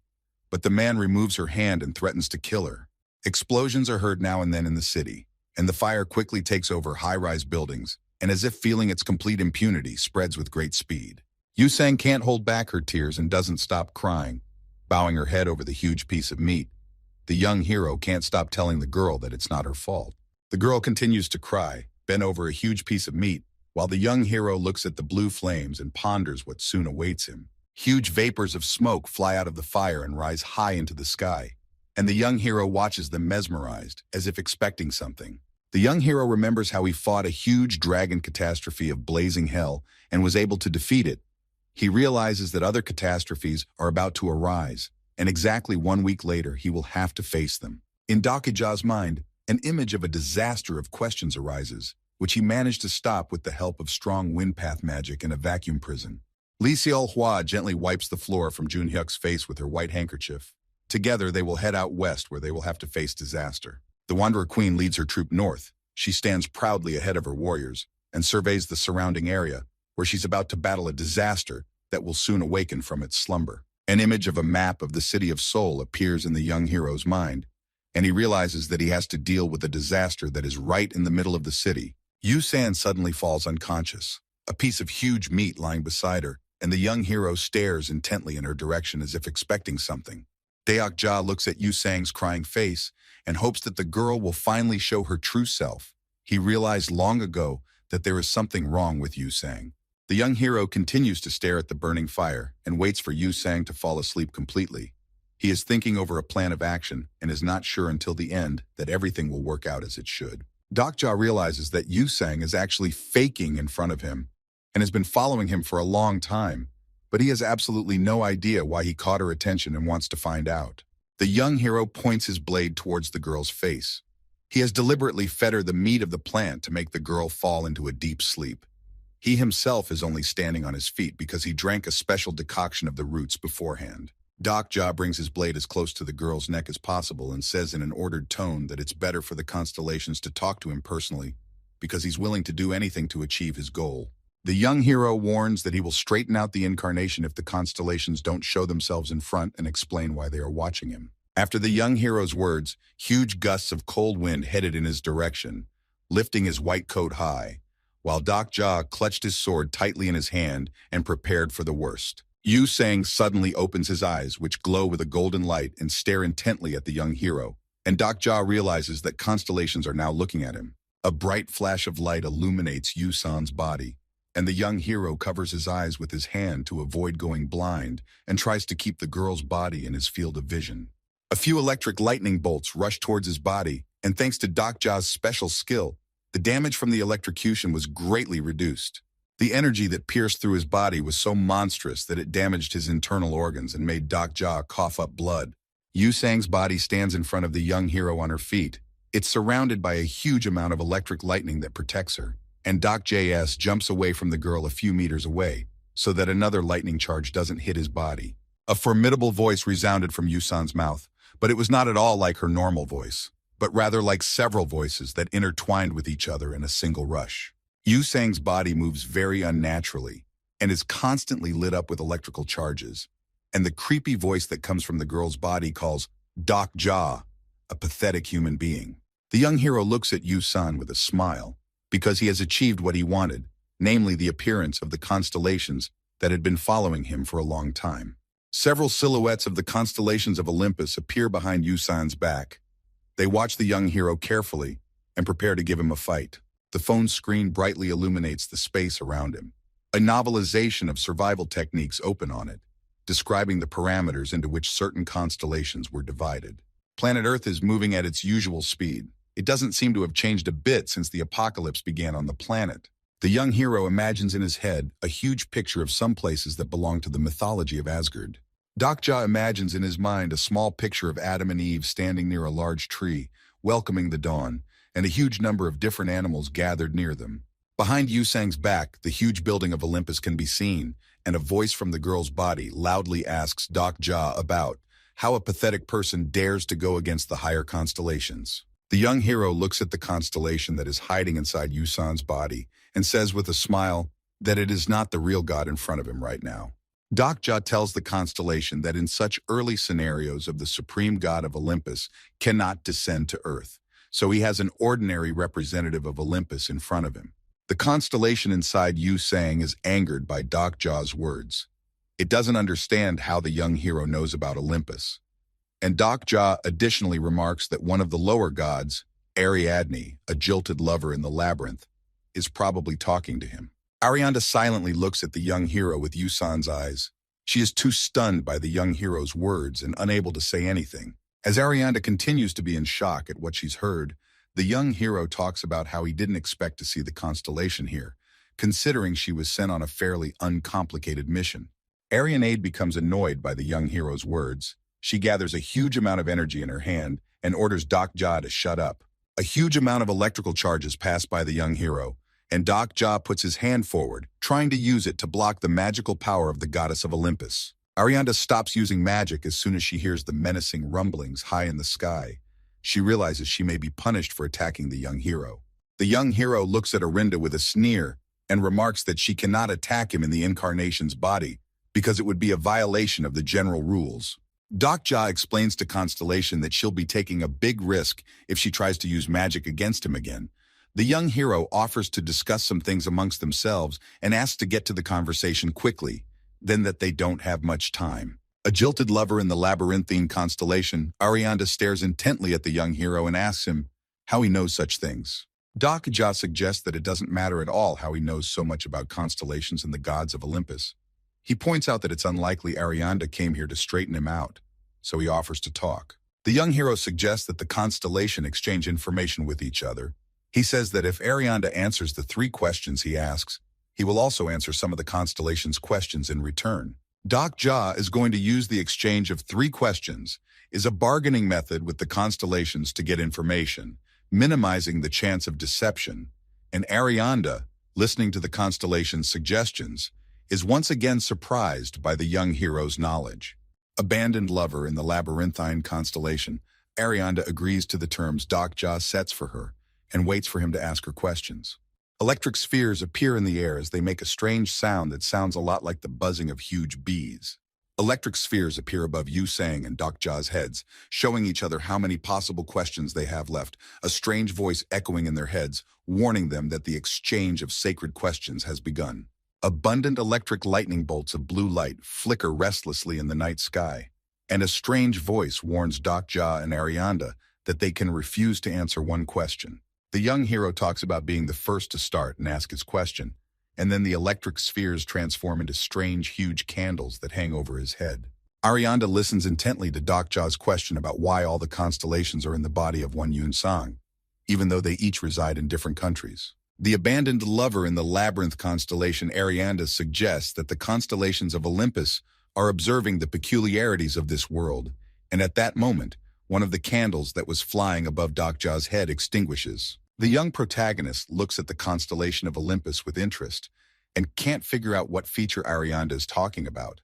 but the man removes her hand and threatens to kill her. Explosions are heard now and then in the city, and the fire quickly takes over high-rise buildings, and as if feeling its complete impunity, spreads with great speed. Yu-sang can't hold back her tears and doesn't stop crying, bowing her head over the huge piece of meat. The young hero can't stop telling the girl that it's not her fault. The girl continues to cry, bent over a huge piece of meat, while the young hero looks at the blue flames and ponders what soon awaits him. Huge vapors of smoke fly out of the fire and rise high into the sky, and the young hero watches them mesmerized, as if expecting something. The young hero remembers how he fought a huge dragon catastrophe of blazing hell and was able to defeat it. He realizes that other catastrophes are about to arise, and exactly 1 week later he will have to face them. In Deok-ja's mind, an image of a disaster of questions arises, which he managed to stop with the help of strong wind path magic and a vacuum prison. Lee Seol-hwa gently wipes the floor from Jun-hyuk's face with her white handkerchief. Together, they will head out west where they will have to face disaster. The Wanderer Queen leads her troop north. She stands proudly ahead of her warriors and surveys the surrounding area, where she's about to battle a disaster that will soon awaken from its slumber. An image of a map of the city of Seoul appears in the young hero's mind, and he realizes that he has to deal with a disaster that is right in the middle of the city. Yu-san suddenly falls unconscious, a piece of huge meat lying beside her, and the young hero stares intently in her direction as if expecting something. Deok-ja looks at Yu-sang's crying face and hopes that the girl will finally show her true self. He realized long ago that there is something wrong with Yu-sang. The young hero continues to stare at the burning fire and waits for Yu-sang to fall asleep completely. He is thinking over a plan of action and is not sure until the end that everything will work out as it should. Deok-ja realizes that Yu-sang is actually faking in front of him and has been following him for a long time, but he has absolutely no idea why he caught her attention and wants to find out. The young hero points his blade towards the girl's face. He has deliberately fed her the meat of the plant to make the girl fall into a deep sleep. He himself is only standing on his feet because he drank a special decoction of the roots beforehand. Deok-ja brings his blade as close to the girl's neck as possible and says in an ordered tone that it's better for the constellations to talk to him personally because he's willing to do anything to achieve his goal. The young hero warns that he will straighten out the incarnation if the constellations don't show themselves in front and explain why they are watching him. After the young hero's words, huge gusts of cold wind headed in his direction, lifting his white coat high, while Deok-ja clutched his sword tightly in his hand and prepared for the worst. Yu-sang suddenly opens his eyes, which glow with a golden light, and stare intently at the young hero, and Deok-ja realizes that constellations are now looking at him. A bright flash of light illuminates Yu-san's body, and the young hero covers his eyes with his hand to avoid going blind and tries to keep the girl's body in his field of vision. A few electric lightning bolts rush towards his body, and thanks to Deok-ja's special skill, the damage from the electrocution was greatly reduced. The energy that pierced through his body was so monstrous that it damaged his internal organs and made Deok-ja cough up blood. Yu-sang's body stands in front of the young hero on her feet, It's surrounded by a huge amount of electric lightning that protects her, and Doc JS jumps away from the girl a few meters away so that another lightning charge doesn't hit his body. A formidable voice resounded from Yusan's mouth, but it was not at all like her normal voice, but rather like several voices that intertwined with each other in a single rush. Yusang's body moves very unnaturally and is constantly lit up with electrical charges, and the creepy voice that comes from the girl's body calls Doc Ja a pathetic human being. The young hero looks at Yusan with a smile because he has achieved what he wanted, namely the appearance of the constellations that had been following him for a long time. Several silhouettes of the constellations of Olympus appear behind Yusan's back. They watch the young hero carefully and prepare to give him a fight. The phone screen brightly illuminates the space around him. A novelization of survival techniques open on it, describing the parameters into which certain constellations were divided. Planet Earth is moving at its usual speed. It doesn't seem to have changed a bit since the apocalypse began on the planet. The young hero imagines in his head a huge picture of some places that belong to the mythology of Asgard. Doc Ja imagines in his mind a small picture of Adam and Eve standing near a large tree, welcoming the dawn, and a huge number of different animals gathered near them. Behind Yusang's back, the huge building of Olympus can be seen, and a voice from the girl's body loudly asks Doc Ja about how a pathetic person dares to go against the higher constellations. The young hero looks at the constellation that is hiding inside Yusan's body and says with a smile that it is not the real God in front of him right now. Doc Ja tells the constellation that in such early scenarios of the supreme god of Olympus cannot descend to Earth, so he has an ordinary representative of Olympus in front of him. The constellation inside Yusang is angered by Doc Ja's words. It doesn't understand how the young hero knows about Olympus. And Doc Ja additionally remarks that one of the lower gods, Ariadne, a jilted lover in the labyrinth, is probably talking to him. Arianda silently looks at the young hero with Yusan's eyes. She is too stunned by the young hero's words and unable to say anything. As Arianda continues to be in shock at what she's heard, the young hero talks about how he didn't expect to see the constellation here, considering she was sent on a fairly uncomplicated mission. Ariadne becomes annoyed by the young hero's words. She gathers a huge amount of energy in her hand and orders Doc Ja to shut up. A huge amount of electrical charges pass by the young hero, and Doc Ja puts his hand forward, trying to use it to block the magical power of the goddess of Olympus. Arianda stops using magic as soon as she hears the menacing rumblings high in the sky. She realizes she may be punished for attacking the young hero. The young hero looks at Arinda with a sneer and remarks that she cannot attack him in the incarnation's body because it would be a violation of the general rules. Doc Ja explains to Constellation that she'll be taking a big risk if she tries to use magic against him again. The young hero offers to discuss some things amongst themselves and asks to get to the conversation quickly, then that they don't have much time. A jilted lover in the labyrinthine constellation, Arianda stares intently at the young hero and asks him how he knows such things. Doc Ja suggests that it doesn't matter at all how he knows so much about constellations and the gods of Olympus. He points out that it's unlikely Arianda came here to straighten him out, so he offers to talk. The young hero suggests that the constellation exchange information with each other. He says that if Arianda answers the 3 questions he asks, he will also answer some of the constellation's questions in return. Doc Ja is going to use the exchange of 3 questions is a bargaining method with the constellations to get information, minimizing the chance of deception, and Arianda, listening to the constellation's suggestions, is once again surprised by the young hero's knowledge. Abandoned lover in the labyrinthine constellation, Arianda agrees to the terms Doc Ja sets for her and waits for him to ask her questions. Electric spheres appear in the air as they make a strange sound that sounds a lot like the buzzing of huge bees. Electric spheres appear above Yusang and Doc Ja's heads, showing each other how many possible questions they have left, a strange voice echoing in their heads, warning them that the exchange of sacred questions has begun. Abundant electric lightning bolts of blue light flicker restlessly in the night sky, and a strange voice warns Doc Ja and Arianda that they can refuse to answer one question. The young hero talks about being the first to start and ask his question, and then the electric spheres transform into strange, huge candles that hang over his head. Arianda listens intently to Doc Ja's question about why all the constellations are in the body of one Yun Sang, even though they each reside in different countries. The abandoned lover in the labyrinth constellation Arianda suggests that the constellations of Olympus are observing the peculiarities of this world, and at that moment, One of the candles that was flying above Dokja's head extinguishes. The young protagonist looks at the constellation of Olympus with interest and can't figure out what feature Arianda is talking about.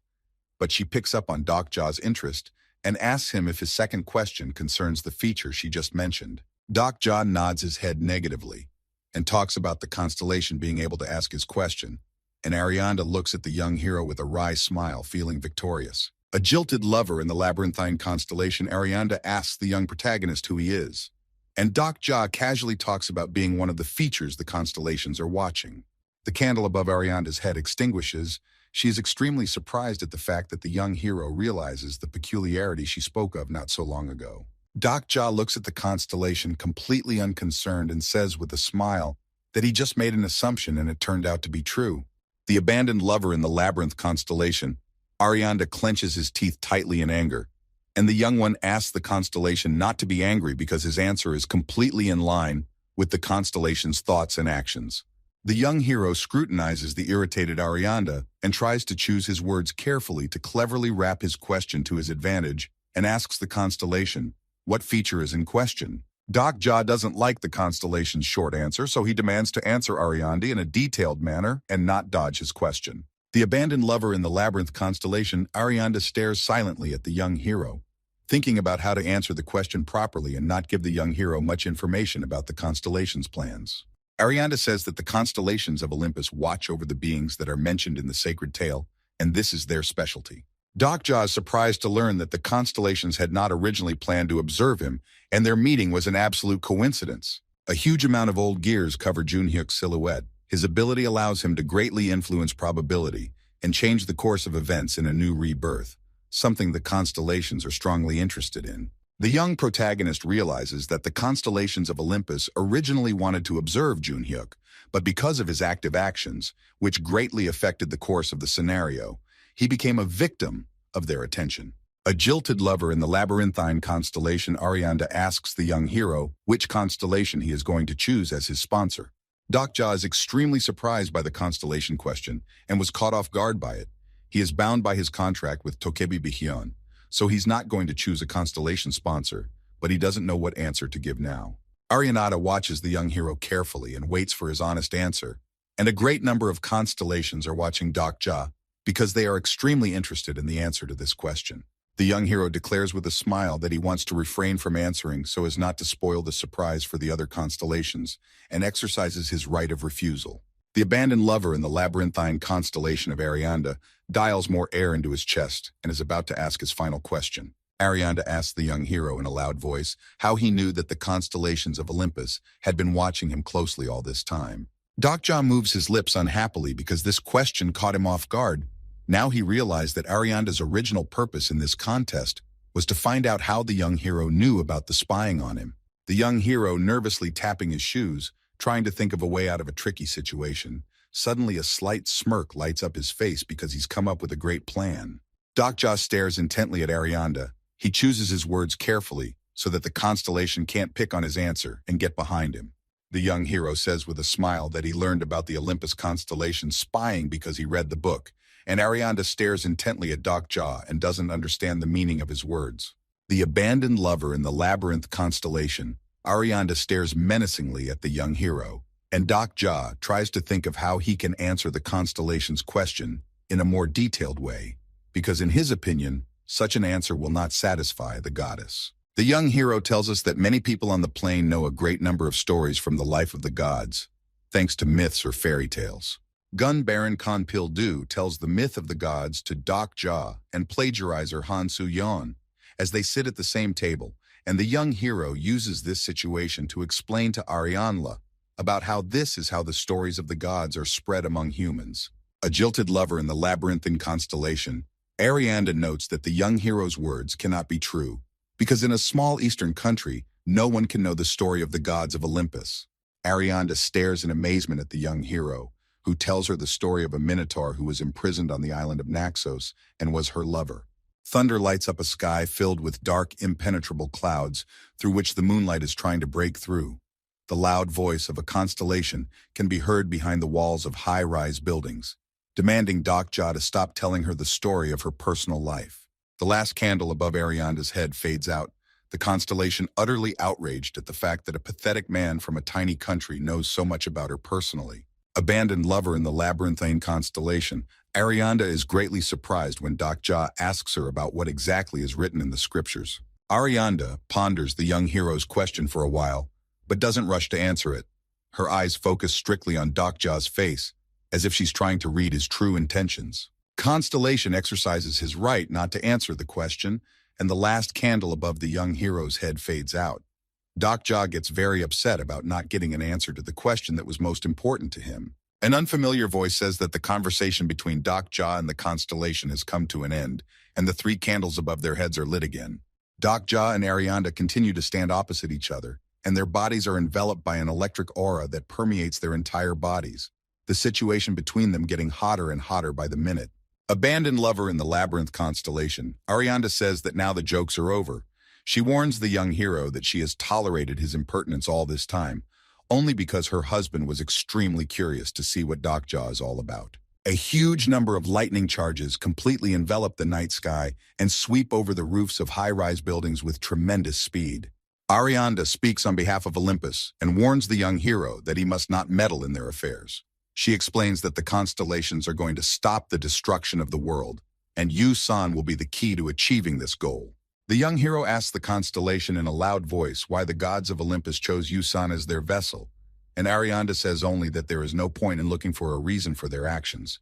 But she picks up on Dokja's interest and asks him if his second question concerns the feature she just mentioned. Dokja nods his head negatively and talks about the constellation being able to ask his question, and Arianda looks at the young hero with a wry smile, feeling victorious. A jilted lover in the labyrinthine constellation, Arianda asks the young protagonist who he is, and Dokja casually talks about being one of the features the constellations are watching. The candle above Arianda's head extinguishes. She is extremely surprised at the fact that the young hero realizes the peculiarity she spoke of not so long ago. Dokja looks at the constellation completely unconcerned and says with a smile that he just made an assumption and it turned out to be true. The abandoned lover in the labyrinth constellation, Arianda clenches his teeth tightly in anger, and the young one asks the constellation not to be angry because his answer is completely in line with the constellation's thoughts and actions. The young hero scrutinizes the irritated Arianda and tries to choose his words carefully to cleverly wrap his question to his advantage and asks the constellation, what feature is in question? Dokja doesn't like the constellation's short answer, so he demands to answer Arianda in a detailed manner and not dodge his question. The abandoned lover in the labyrinth constellation, Arianda stares silently at the young hero, thinking about how to answer the question properly and not give the young hero much information about the constellation's plans. Arianda says that the constellations of Olympus watch over the beings that are mentioned in the sacred tale, and this is their specialty. Dokja is surprised to learn that the constellations had not originally planned to observe him, and their meeting was an absolute coincidence. A huge amount of old gears cover Junhyuk's silhouette. His ability allows him to greatly influence probability and change the course of events in a new rebirth, something the constellations are strongly interested in. The young protagonist realizes that the constellations of Olympus originally wanted to observe Junhyuk, but because of his active actions, which greatly affected the course of the scenario, he became a victim of their attention. A jilted lover in the labyrinthine constellation, Arianda asks the young hero which constellation he is going to choose as his sponsor. Dokja is extremely surprised by the constellation question and was caught off guard by it. He is bound by his contract with Tokebi Bihyun, so he's not going to choose a constellation sponsor, but he doesn't know what answer to give now. Arianda watches the young hero carefully and waits for his honest answer, and a great number of constellations are watching Dokja because they are extremely interested in the answer to this question. The young hero declares with a smile that he wants to refrain from answering so as not to spoil the surprise for the other constellations, and exercises his right of refusal. The abandoned lover in the labyrinthine constellation of Arianda dials more air into his chest and is about to ask his final question. Arianda asks the young hero in a loud voice how he knew that the constellations of Olympus had been watching him closely all this time. Dokja moves his lips unhappily because this question caught him off guard. Now he realized that Arianda's original purpose in this contest was to find out how the young hero knew about the spying on him. The young hero, nervously tapping his shoes, trying to think of a way out of a tricky situation. Suddenly a slight smirk lights up his face because he's come up with a great plan. Dokja stares intently at Arianda. He chooses his words carefully so that the constellation can't pick on his answer and get behind him. The young hero says with a smile that he learned about the Olympus constellation spying because he read the book, and Arianda stares intently at Dokja and doesn't understand the meaning of his words. The abandoned lover in the labyrinth constellation, Arianda stares menacingly at the young hero, and Dokja tries to think of how he can answer the constellation's question in a more detailed way, because in his opinion, such an answer will not satisfy the goddess. The young hero tells us that many people on the plane know a great number of stories from the life of the gods, thanks to myths or fairy tales. Gun Baron Khan Pil-du tells the myth of the gods to Dokja and plagiarizer Han Soo-yeon as they sit at the same table, and the young hero uses this situation to explain to Arianla about how this is how the stories of the gods are spread among humans. A jilted lover in the labyrinthine constellation, Arianda notes that the young hero's words cannot be true, because in a small eastern country, no one can know the story of the gods of Olympus. Arianda stares in amazement at the young hero, who tells her the story of a minotaur who was imprisoned on the island of Naxos and was her lover. Thunder lights up a sky filled with dark, impenetrable clouds through which the moonlight is trying to break through. The loud voice of a constellation can be heard behind the walls of high-rise buildings, demanding Dokja to stop telling her the story of her personal life. The last candle above Arianda's head fades out, the constellation utterly outraged at the fact that a pathetic man from a tiny country knows so much about her personally. Abandoned lover in the labyrinthine constellation, Arianda is greatly surprised when Dokja asks her about what exactly is written in the scriptures. Arianda ponders the young hero's question for a while, but doesn't rush to answer it. Her eyes focus strictly on Dokja's face, as if she's trying to read his true intentions. Constellation exercises his right not to answer the question, and the last candle above the young hero's head fades out. Dokja gets very upset about not getting an answer to the question that was most important to him. An unfamiliar voice says that the conversation between Dokja and the constellation has come to an end, and the three candles above their heads are lit again. Dokja and Arianda continue to stand opposite each other, and their bodies are enveloped by an electric aura that permeates their entire bodies, the situation between them getting hotter and hotter by the minute. Abandoned lover in the labyrinth constellation, Arianda says that now the jokes are over. She warns the young hero that she has tolerated his impertinence all this time, only because her husband was extremely curious to see what Dokja is all about. A huge number of lightning charges completely envelop the night sky and sweep over the roofs of high-rise buildings with tremendous speed. Arianda speaks on behalf of Olympus and warns the young hero that he must not meddle in their affairs. She explains that the constellations are going to stop the destruction of the world, and Yu-san will be the key to achieving this goal. The young hero asks the constellation in a loud voice why the gods of Olympus chose Yu-san as their vessel, and Arianda says only that there is no point in looking for a reason for their actions,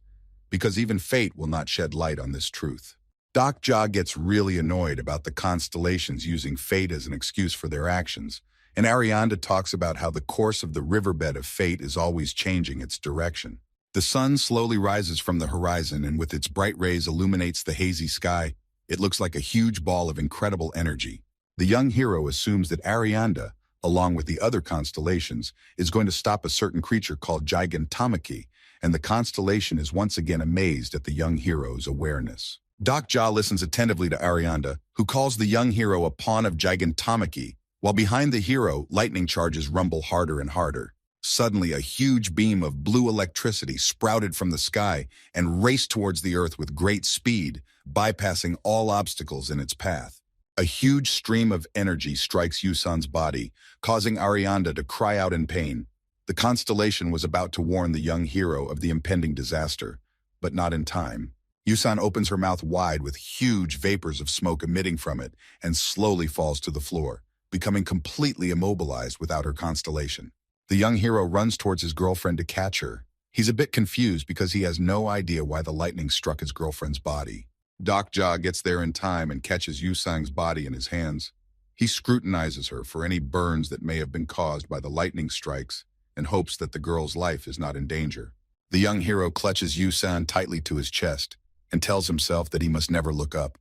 because even fate will not shed light on this truth. Dokja gets really annoyed about the constellations using fate as an excuse for their actions, and Arianda talks about how the course of the riverbed of fate is always changing its direction. The sun slowly rises from the horizon and with its bright rays illuminates the hazy sky. It looks like a huge ball of incredible energy. The young hero assumes that Arianda, along with the other constellations, is going to stop a certain creature called Gigantomachy, and the constellation is once again amazed at the young hero's awareness. Dokja listens attentively to Arianda, who calls the young hero a pawn of Gigantomachy, while behind the hero, lightning charges rumble harder and harder. Suddenly, a huge beam of blue electricity sprouted from the sky and raced towards the earth with great speed, bypassing all obstacles in its path. A huge stream of energy strikes Yusan's body, causing Arianda to cry out in pain. The constellation was about to warn the young hero of the impending disaster, but not in time. Yusan opens her mouth wide with huge vapors of smoke emitting from it and slowly falls to the floor, becoming completely immobilized without her constellation. The young hero runs towards his girlfriend to catch her. He's a bit confused because he has no idea why the lightning struck his girlfriend's body. Dokja gets there in time and catches Yusang's body in his hands. He scrutinizes her for any burns that may have been caused by the lightning strikes and hopes that the girl's life is not in danger. The young hero clutches Yusang tightly to his chest and tells himself that he must never look up,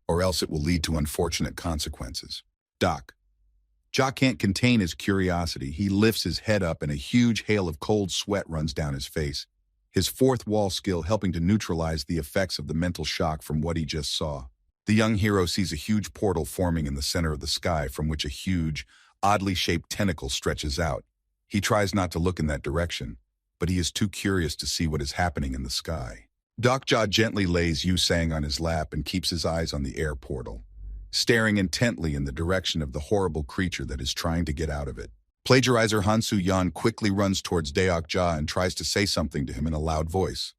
or else it will lead to unfortunate consequences. Ja can't contain his curiosity. He lifts his head up and a huge hail of cold sweat runs down his face, his fourth wall skill helping to neutralize the effects of the mental shock from what he just saw. The young hero sees a huge portal forming in the center of the sky from which a huge, oddly shaped tentacle stretches out. He tries not to look in that direction, but he is too curious to see what is happening in the sky. Dokja gently lays Yusang on his lap and keeps his eyes on the air portal, staring intently in the direction of the horrible creature that is trying to get out of it. Plagiarizer Hansu Yan quickly runs towards Deokja and tries to say something to him in a loud voice.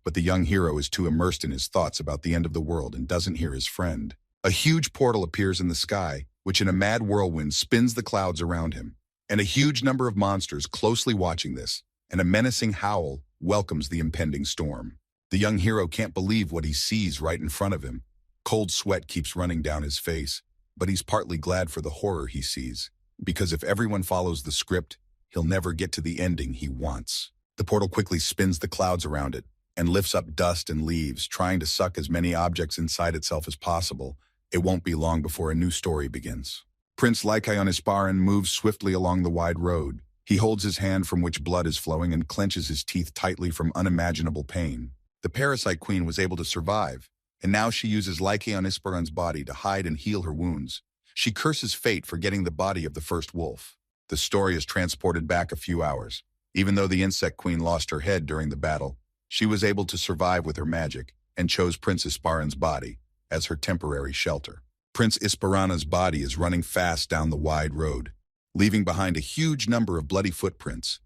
But the young hero is too immersed in his thoughts about the end of the world and doesn't hear his friend. A huge portal appears in the sky, which in a mad whirlwind spins the clouds around him. And a huge number of monsters closely watching this, and a menacing howl welcomes the impending storm. The young hero can't believe what he sees right in front of him. Cold sweat keeps running down his face, but he's partly glad for the horror he sees, because if everyone follows the script, he'll never get to the ending he wants. The portal quickly spins the clouds around it and lifts up dust and leaves, trying to suck as many objects inside itself as possible. It won't be long before a new story begins. Prince Lycaonisparan moves swiftly along the wide road. He holds his hand from which blood is flowing and clenches his teeth tightly from unimaginable pain. The parasite queen was able to survive, and now she uses Lycaonisparan's body to hide and heal her wounds. She curses fate for getting the body of the first wolf. The story is transported back a few hours. Even though the insect queen lost her head during the battle, she was able to survive with her magic and chose Princess Sparan's body as her temporary shelter. Prince Isparana's body is running fast down the wide road, leaving behind a huge number of bloody footprints.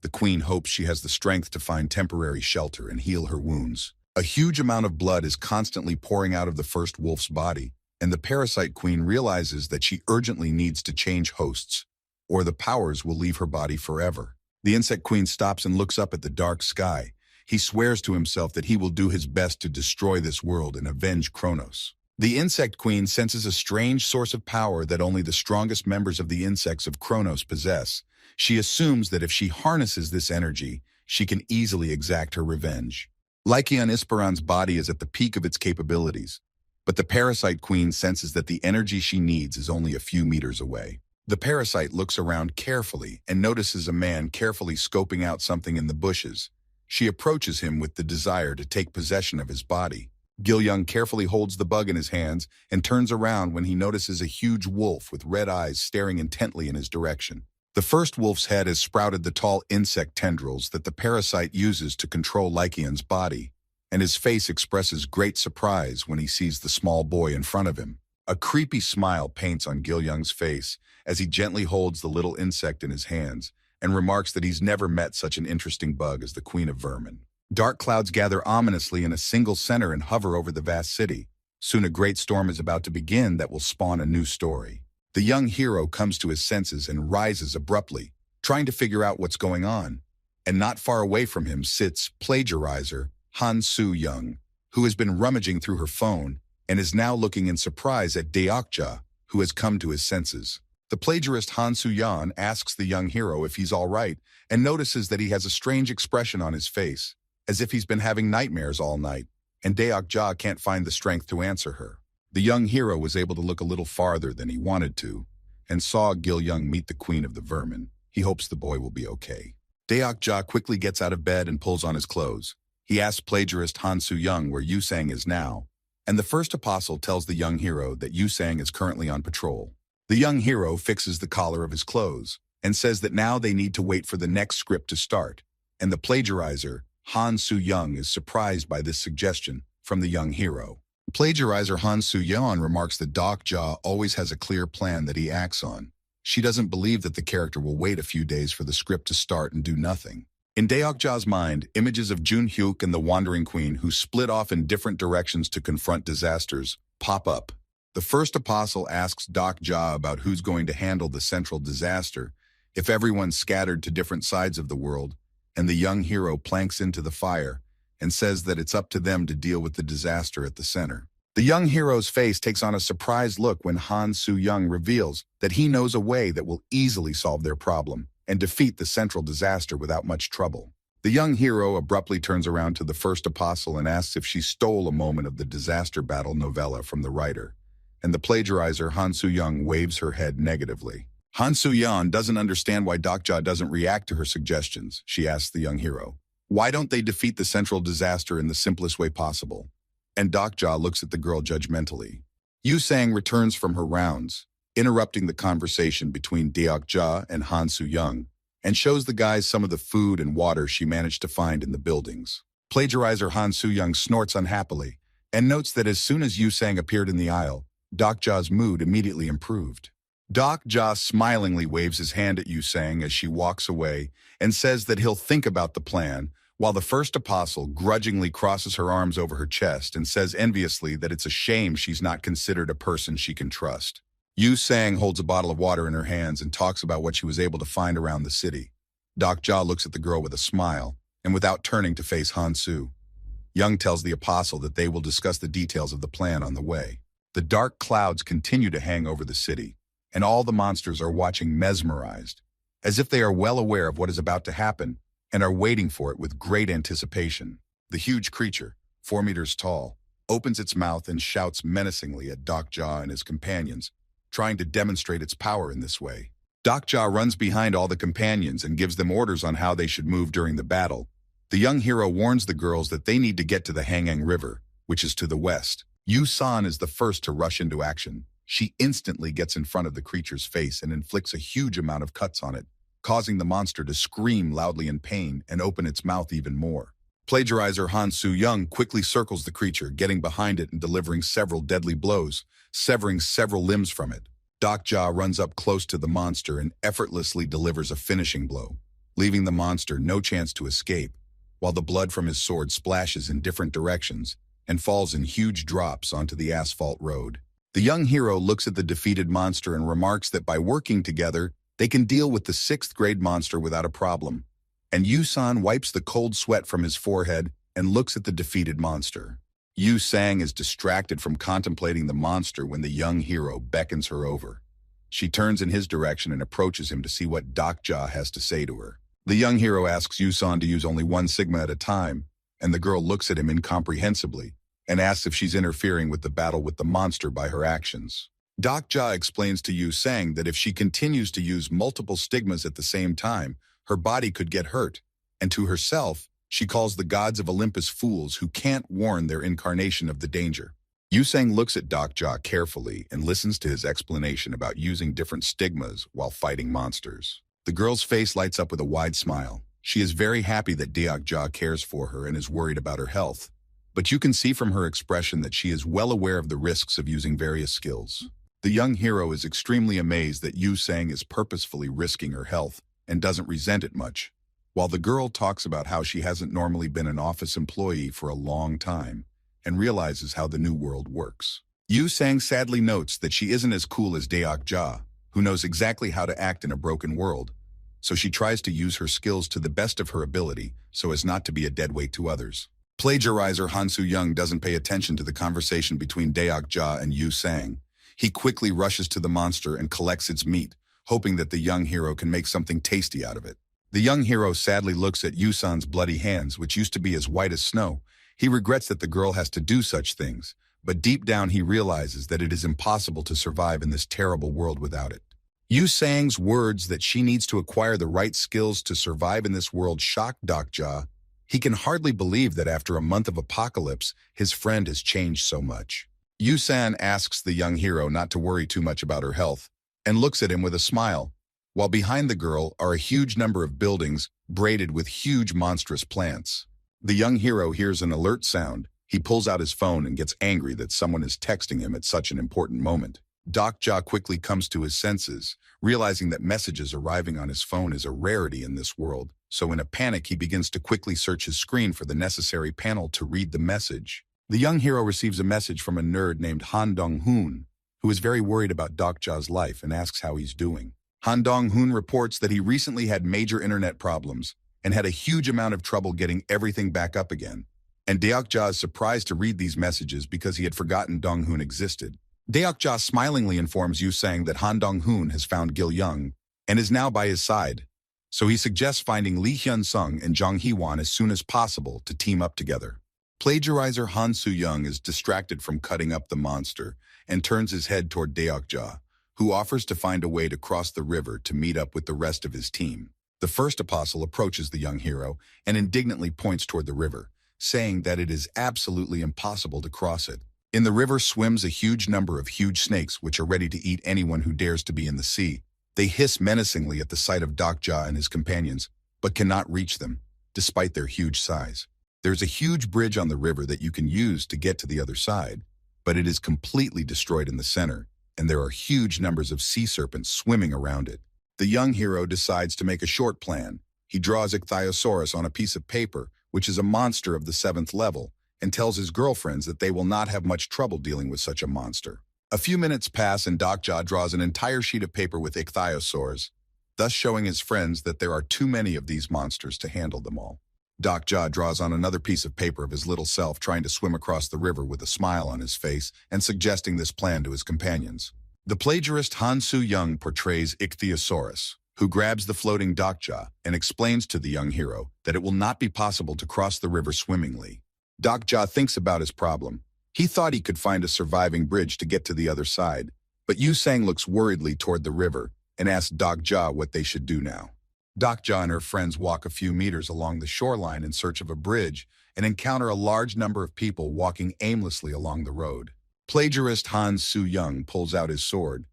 The queen hopes she has the strength to find temporary shelter and heal her wounds. A huge amount of blood is constantly pouring out of the first wolf's body, and the parasite queen realizes that she urgently needs to change hosts, or the powers will leave her body forever. The insect queen stops and looks up at the dark sky. He swears to himself that he will do his best to destroy this world and avenge Kronos. The insect queen senses a strange source of power that only the strongest members of the insects of Kronos possess. She assumes that if she harnesses this energy, she can easily exact her revenge. Lycaon Isparan's body is at the peak of its capabilities, but the parasite queen senses that the energy she needs is only a few meters away. The parasite looks around carefully and notices a man carefully scoping out something in the bushes. She approaches him with the desire to take possession of his body. Gil-young carefully holds the bug in his hands and turns around when he notices a huge wolf with red eyes staring intently in his direction. The first wolf's head has sprouted the tall insect tendrils that the parasite uses to control Lycaon's body, and his face expresses great surprise when he sees the small boy in front of him. A creepy smile paints on Gil-young's face as he gently holds the little insect in his hands and remarks that he's never met such an interesting bug as the queen of vermin. Dark clouds gather ominously in a single center and hover over the vast city. Soon a great storm is about to begin that will spawn a new story. The young hero comes to his senses and rises abruptly, trying to figure out what's going on. And not far away from him sits plagiarizer Han Soo-young, who has been rummaging through her phone and is now looking in surprise at Deokja, who has come to his senses. The plagiarist Han Soo-young asks the young hero if he's all right and notices that he has a strange expression on his face, as if he's been having nightmares all night, and Deokja can't find the strength to answer her. The young hero was able to look a little farther than he wanted to, and saw Gil-young meet the queen of the vermin. He hopes the boy will be okay. Deokja quickly gets out of bed and pulls on his clothes. He asks plagiarist Han Soo-young where Yusang is now, and the first apostle tells the young hero that Yusang is currently on patrol. The young hero fixes the collar of his clothes and says that now they need to wait for the next script to start, and the plagiarizer, Han Soo-young, is surprised by this suggestion from the young hero. Plagiarizer Han Soo-young remarks that Deokja always has a clear plan that he acts on. She doesn't believe that the character will wait a few days for the script to start and do nothing. In Deokja's mind, images of Jun-hyuk and the Wandering Queen, who split off in different directions to confront disasters, pop up. The first apostle asks Deokja about who's going to handle the central disaster, if everyone's scattered to different sides of the world, and the young hero planks into the fire and says that it's up to them to deal with the disaster at the center. The young hero's face takes on a surprised look when Han Soo-young reveals that he knows a way that will easily solve their problem and defeat the central disaster without much trouble. The young hero abruptly turns around to the first apostle and asks if she stole a moment of the disaster battle novella from the writer, and the plagiarizer Han Soo-young waves her head negatively. Han Soo-young doesn't understand why Deokja doesn't react to her suggestions. She asks the young hero, why don't they defeat the central disaster in the simplest way possible? And Deokja looks at the girl judgmentally. Yusang returns from her rounds, interrupting the conversation between Deokja and Han Soo-young, and shows the guys some of the food and water she managed to find in the buildings. Plagiarizer Han Soo-young snorts unhappily and notes that as soon as Yusang appeared in the aisle, Deokja's mood immediately improved. Deokja smilingly waves his hand at Yusang as she walks away and says that he'll think about the plan, while the first apostle grudgingly crosses her arms over her chest and says enviously that it's a shame she's not considered a person she can trust. Yusang holds a bottle of water in her hands and talks about what she was able to find around the city. Deokja looks at the girl with a smile, and without turning to face Han Soo-young tells the apostle that they will discuss the details of the plan on the way. The dark clouds continue to hang over the city, and all the monsters are watching mesmerized, as if they are well aware of what is about to happen and are waiting for it with great anticipation. The huge creature, 4 meters tall, opens its mouth and shouts menacingly at Deokja and his companions, trying to demonstrate its power in this way. Deokja runs behind all the companions and gives them orders on how they should move during the battle. The young hero warns the girls that they need to get to the Hangang River, which is to the west. Yu-san is the first to rush into action. She instantly gets in front of the creature's face and inflicts a huge amount of cuts on it, causing the monster to scream loudly in pain and open its mouth even more. Plagiarizer Han Soo-young quickly circles the creature, getting behind it and delivering several deadly blows, severing several limbs from it. Dokja runs up close to the monster and effortlessly delivers a finishing blow, leaving the monster no chance to escape, while the blood from his sword splashes in different directions and falls in huge drops onto the asphalt road. The young hero looks at the defeated monster and remarks that by working together, they can deal with the 6th-grade monster without a problem. And Yu-san wipes the cold sweat from his forehead and looks at the defeated monster. Yu-sang is distracted from contemplating the monster when the young hero beckons her over. She turns in his direction and approaches him to see what Dokja has to say to her. The young hero asks Yu-san to use only one sigma at a time, and the girl looks at him incomprehensibly and asks if she's interfering with the battle with the monster by her actions. Dokja explains to Yu-sang that if she continues to use multiple stigmas at the same time, her body could get hurt, and to herself, she calls the gods of Olympus fools who can't warn their incarnation of the danger. Yu-sang looks at Dokja carefully and listens to his explanation about using different stigmas while fighting monsters. The girl's face lights up with a wide smile. She is very happy that Dokja cares for her and is worried about her health, but you can see from her expression that she is well aware of the risks of using various skills. The young hero is extremely amazed that Yu-sang is purposefully risking her health and doesn't resent it much, while the girl talks about how she hasn't normally been an office employee for a long time and realizes how the new world works. Yu-sang sadly notes that she isn't as cool as Dokja, who knows exactly how to act in a broken world, so she tries to use her skills to the best of her ability so as not to be a deadweight to others. Plagiarizer Han Soo-young doesn't pay attention to the conversation between Dokja and Yu-sang. He quickly rushes to the monster and collects its meat, hoping that the young hero can make something tasty out of it. The young hero sadly looks at Yu-san's bloody hands, which used to be as white as snow. He regrets that the girl has to do such things, but deep down he realizes that it is impossible to survive in this terrible world without it. Yu-sang's words that she needs to acquire the right skills to survive in this world shock Dokja. He can hardly believe that after a month of apocalypse, his friend has changed so much. Yu-san asks the young hero not to worry too much about her health, and looks at him with a smile, while behind the girl are a huge number of buildings braided with huge monstrous plants. The young hero hears an alert sound. He pulls out his phone and gets angry that someone is texting him at such an important moment. Dokja quickly comes to his senses, realizing that messages arriving on his phone is a rarity in this world, so in a panic he begins to quickly search his screen for the necessary panel to read the message. The young hero receives a message from a nerd named Han Dong-hoon, who is very worried about Dokja's life and asks how he's doing. Han Dong-hoon reports that he recently had major internet problems and had a huge amount of trouble getting everything back up again, and Dokja is surprised to read these messages because he had forgotten Dong-hoon existed. Dokja smilingly informs Yu-sang that Han Dong-hoon has found Gil-young and is now by his side, so he suggests finding Lee Hyun-sung and Jong Hee-won as soon as possible to team up together. Plagiarizer Han Soo-young is distracted from cutting up the monster and turns his head toward Dokja, who offers to find a way to cross the river to meet up with the rest of his team. The first apostle approaches the young hero and indignantly points toward the river, saying that it is absolutely impossible to cross it. In the river swims a huge number of huge snakes which are ready to eat anyone who dares to be in the sea. They hiss menacingly at the sight of Dokja and his companions, but cannot reach them, despite their huge size. There's a huge bridge on the river that you can use to get to the other side, but it is completely destroyed in the center, and there are huge numbers of sea serpents swimming around it. The young hero decides to make a short plan. He draws Ichthyosaurus on a piece of paper, which is a monster of the 7th level, and tells his girlfriends that they will not have much trouble dealing with such a monster. A few minutes pass and Dokja draws an entire sheet of paper with Ichthyosaurs, thus showing his friends that there are too many of these monsters to handle them all. Dokja draws on another piece of paper of his little self trying to swim across the river with a smile on his face and suggesting this plan to his companions. The plagiarist Han Soo-young portrays Ichthyosaurus, who grabs the floating Dokja and explains to the young hero that it will not be possible to cross the river swimmingly. Dokja thinks about his problem. He thought he could find a surviving bridge to get to the other side, but Yu-sang looks worriedly toward the river and asks Dokja what they should do now. Dokja and her friends walk a few meters along the shoreline in search of a bridge and encounter a large number of people walking aimlessly along the road. Plagiarist Han Soo-young pulls out his sword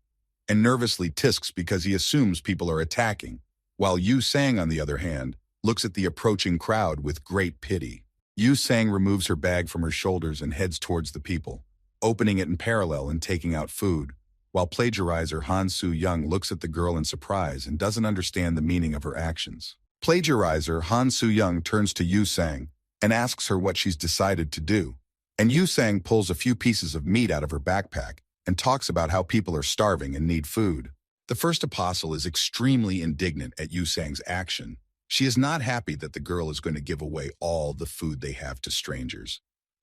and nervously tisks because he assumes people are attacking, while Yu-sang, on the other hand, looks at the approaching crowd with great pity. Yu Sang removes her bag from her shoulders and heads towards the people, opening it in parallel and taking out food, while plagiarizer Han Soo-young looks at the girl in surprise and doesn't understand the meaning of her actions. Plagiarizer Han Soo-young turns to Yu Sang and asks her what she's decided to do. And Yu Sang pulls a few pieces of meat out of her backpack and talks about how people are starving and need food. The first apostle is extremely indignant at Yu Sang's action. She is not happy that the girl is going to give away all the food they have to strangers.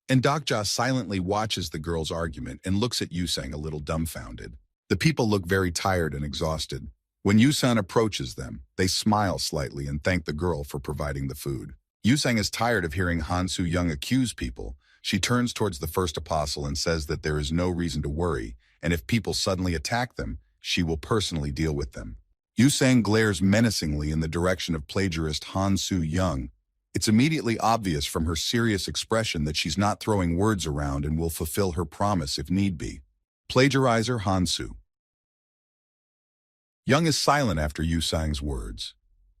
And Dokja silently watches the girl's argument and looks at Yu Sang a little dumbfounded. The people look very tired and exhausted. When Yu Sang approaches them, they smile slightly and thank the girl for providing the food. Yu Sang is tired of hearing Han Soo-young accuse people. She turns towards the first apostle and says that there is no reason to worry, and if people suddenly attack them, she will personally deal with them. Yu Sang glares menacingly in the direction of plagiarist Han Soo-young. It's immediately obvious from her serious expression that she's not throwing words around and will fulfill her promise if need be. Plagiarizer Han Soo-young is silent after Yu Sang's words.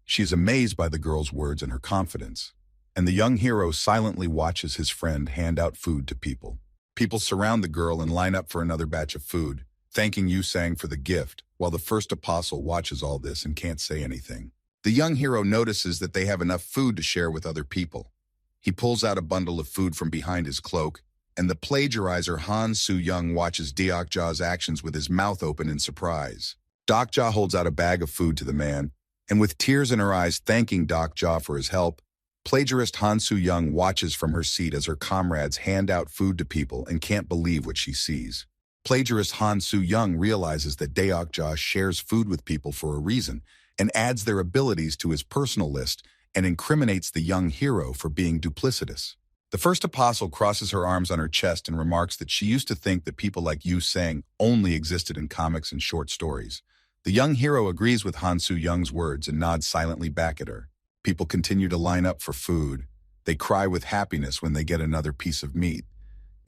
She is amazed by the girl's words and her confidence, and the young hero silently watches his friend hand out food to people. People surround the girl and line up for another batch of food, thanking Yu Sang for the gift, while the first apostle watches all this and can't say anything. The young hero notices that they have enough food to share with other people. He pulls out a bundle of food from behind his cloak, and the plagiarizer Han Soo-young watches Dokja's actions with his mouth open in surprise. Dokja holds out a bag of food to the man, and with tears in her eyes thanking Dokja for his help, plagiarist Han Soo-young watches from her seat as her comrades hand out food to people and can't believe what she sees. Plagiarist Han Soo-young realizes that Dokja shares food with people for a reason and adds their abilities to his personal list and incriminates the young hero for being duplicitous. The first apostle crosses her arms on her chest and remarks that she used to think that people like Yu Sang only existed in comics and short stories. The young hero agrees with Han Soo-young's words and nods silently back at her. People continue to line up for food. They cry with happiness when they get another piece of meat.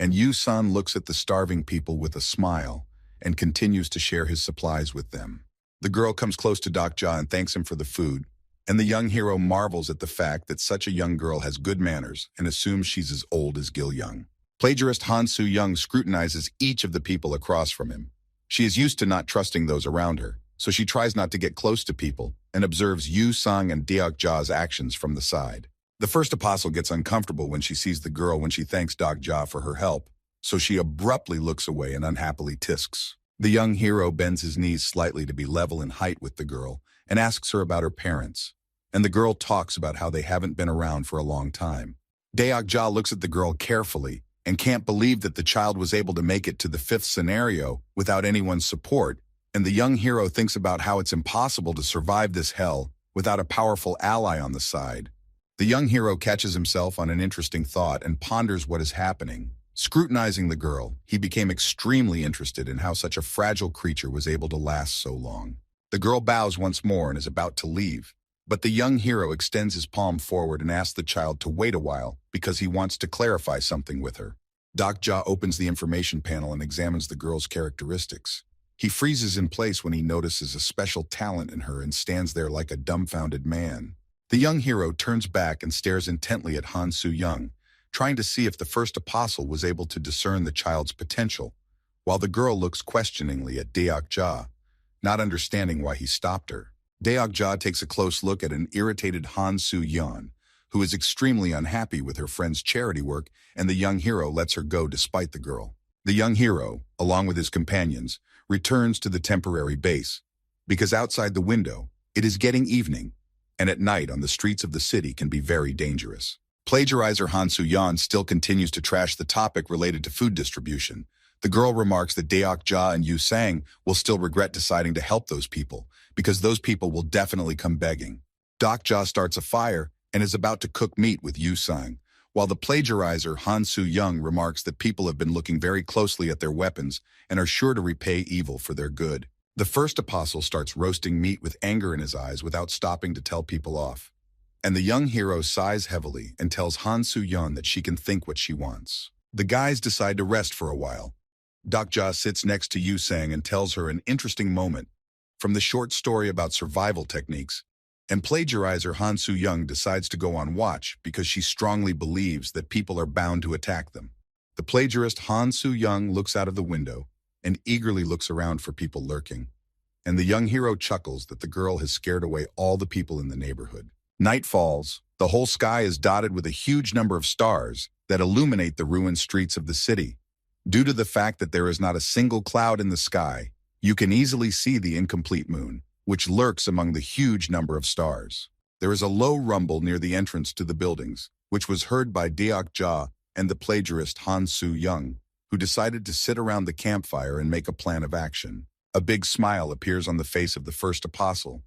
And Yu Sang looks at the starving people with a smile and continues to share his supplies with them. The girl comes close to Dokja and thanks him for the food, and the young hero marvels at the fact that such a young girl has good manners and assumes she's as old as Gil Young. Plagiarist Han Soo-young scrutinizes each of the people across from him. She is used to not trusting those around her, so she tries not to get close to people and observes Yu Sang and Dokja's actions from the side. The first apostle gets uncomfortable when she sees the girl when she thanks Dokja for her help, so she abruptly looks away and unhappily tisks. The young hero bends his knees slightly to be level in height with the girl and asks her about her parents, and the girl talks about how they haven't been around for a long time. Dokja looks at the girl carefully and can't believe that the child was able to make it to the fifth scenario without anyone's support, and the young hero thinks about how it's impossible to survive this hell without a powerful ally on the side. The young hero catches himself on an interesting thought and ponders what is happening. Scrutinizing the girl, he became extremely interested in how such a fragile creature was able to last so long. The girl bows once more and is about to leave, but the young hero extends his palm forward and asks the child to wait a while because he wants to clarify something with her. Dokja opens the information panel and examines the girl's characteristics. He freezes in place when he notices a special talent in her and stands there like a dumbfounded man. The young hero turns back and stares intently at Han Soo-young, trying to see if the first apostle was able to discern the child's potential, while the girl looks questioningly at Dokja, not understanding why he stopped her. Dokja takes a close look at an irritated Han Soo-young, who is extremely unhappy with her friend's charity work, and the young hero lets her go despite the girl. The young hero, along with his companions, returns to the temporary base, because outside the window, it is getting evening, and at night on the streets of the city can be very dangerous. Plagiarizer Han Soo-young still continues to trash the topic related to food distribution. The girl remarks that Dokja and Yu Sang will still regret deciding to help those people, because those people will definitely come begging. Dokja starts a fire and is about to cook meat with Yu Sang, while the plagiarizer Han Soo-young remarks that people have been looking very closely at their weapons and are sure to repay evil for their good. The first apostle starts roasting meat with anger in his eyes without stopping to tell people off. And the young hero sighs heavily and tells Han Soo-young that she can think what she wants. The guys decide to rest for a while. Dokja sits next to Yu Sang and tells her an interesting moment from the short story about survival techniques, And plagiarizer Han Soo-young decides to go on watch because she strongly believes that people are bound to attack them. The plagiarist Han Soo-young looks out of the window and eagerly looks around for people lurking. And the young hero chuckles that the girl has scared away all the people in the neighborhood. Night falls. The whole sky is dotted with a huge number of stars that illuminate the ruined streets of the city. Due to the fact that there is not a single cloud in the sky, you can easily see the incomplete moon, which lurks among the huge number of stars. There is a low rumble near the entrance to the buildings, which was heard by Deok-ja and the plagiarist Han Soo-young, who decided to sit around the campfire and make a plan of action. A big smile appears on the face of the first apostle.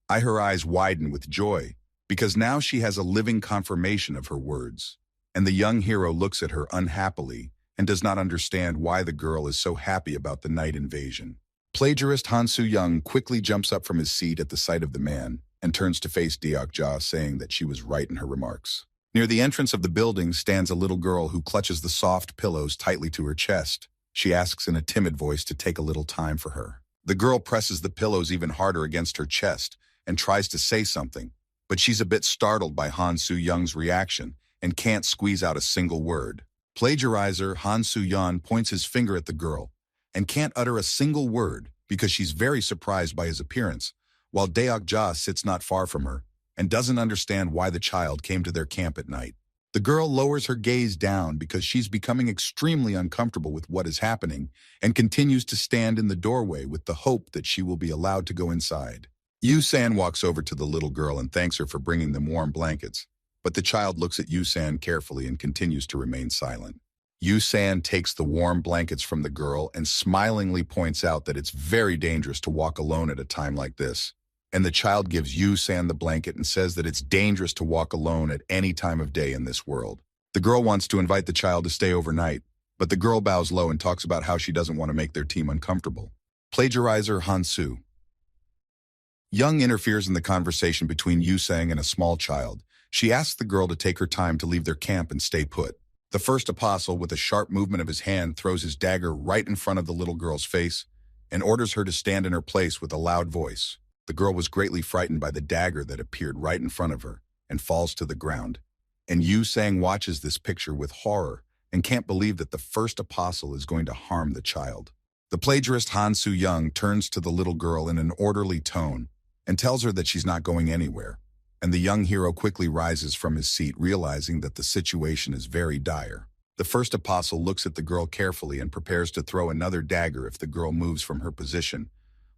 Her eyes widen with joy, because now she has a living confirmation of her words. And the young hero looks at her unhappily and does not understand why the girl is so happy about the night invasion. Plagiarist Han Soo-young quickly jumps up from his seat at the sight of the man and turns to face Deok-ja, saying that she was right in her remarks. Near the entrance of the building stands a little girl who clutches the soft pillows tightly to her chest. She asks in a timid voice to take a little time for her. The girl presses the pillows even harder against her chest and tries to say something, but she's a bit startled by Han Soo-young's reaction and can't squeeze out a single word. Plagiarizer Han Soo-young points his finger at the girl and can't utter a single word because she's very surprised by his appearance, while Deok-ja sits not far from her and doesn't understand why the child came to their camp at night. The girl lowers her gaze down because she's becoming extremely uncomfortable with what is happening and continues to stand in the doorway with the hope that she will be allowed to go inside. Yu-san walks over to the little girl and thanks her for bringing them warm blankets, but the child looks at Yu-san carefully and continues to remain silent. Yu-san takes the warm blankets from the girl and smilingly points out that it's very dangerous to walk alone at a time like this. And the child gives Yu-san the blanket and says that it's dangerous to walk alone at any time of day in this world. The girl wants to invite the child to stay overnight, but the girl bows low and talks about how she doesn't want to make their team uncomfortable. Plagiarizer Han Soo Young interferes in the conversation between Yu-sang and a small child. She asks the girl to take her time to leave their camp and stay put. The first apostle, with a sharp movement of his hand, throws his dagger right in front of the little girl's face and orders her to stand in her place with a loud voice. The girl was greatly frightened by the dagger that appeared right in front of her and falls to the ground. And Yu-sang watches this picture with horror and can't believe that the first apostle is going to harm the child. The plagiarist Han Soo-young turns to the little girl in an orderly tone and tells her that she's not going anywhere. And the young hero quickly rises from his seat, realizing that the situation is very dire. The first apostle looks at the girl carefully and prepares to throw another dagger if the girl moves from her position,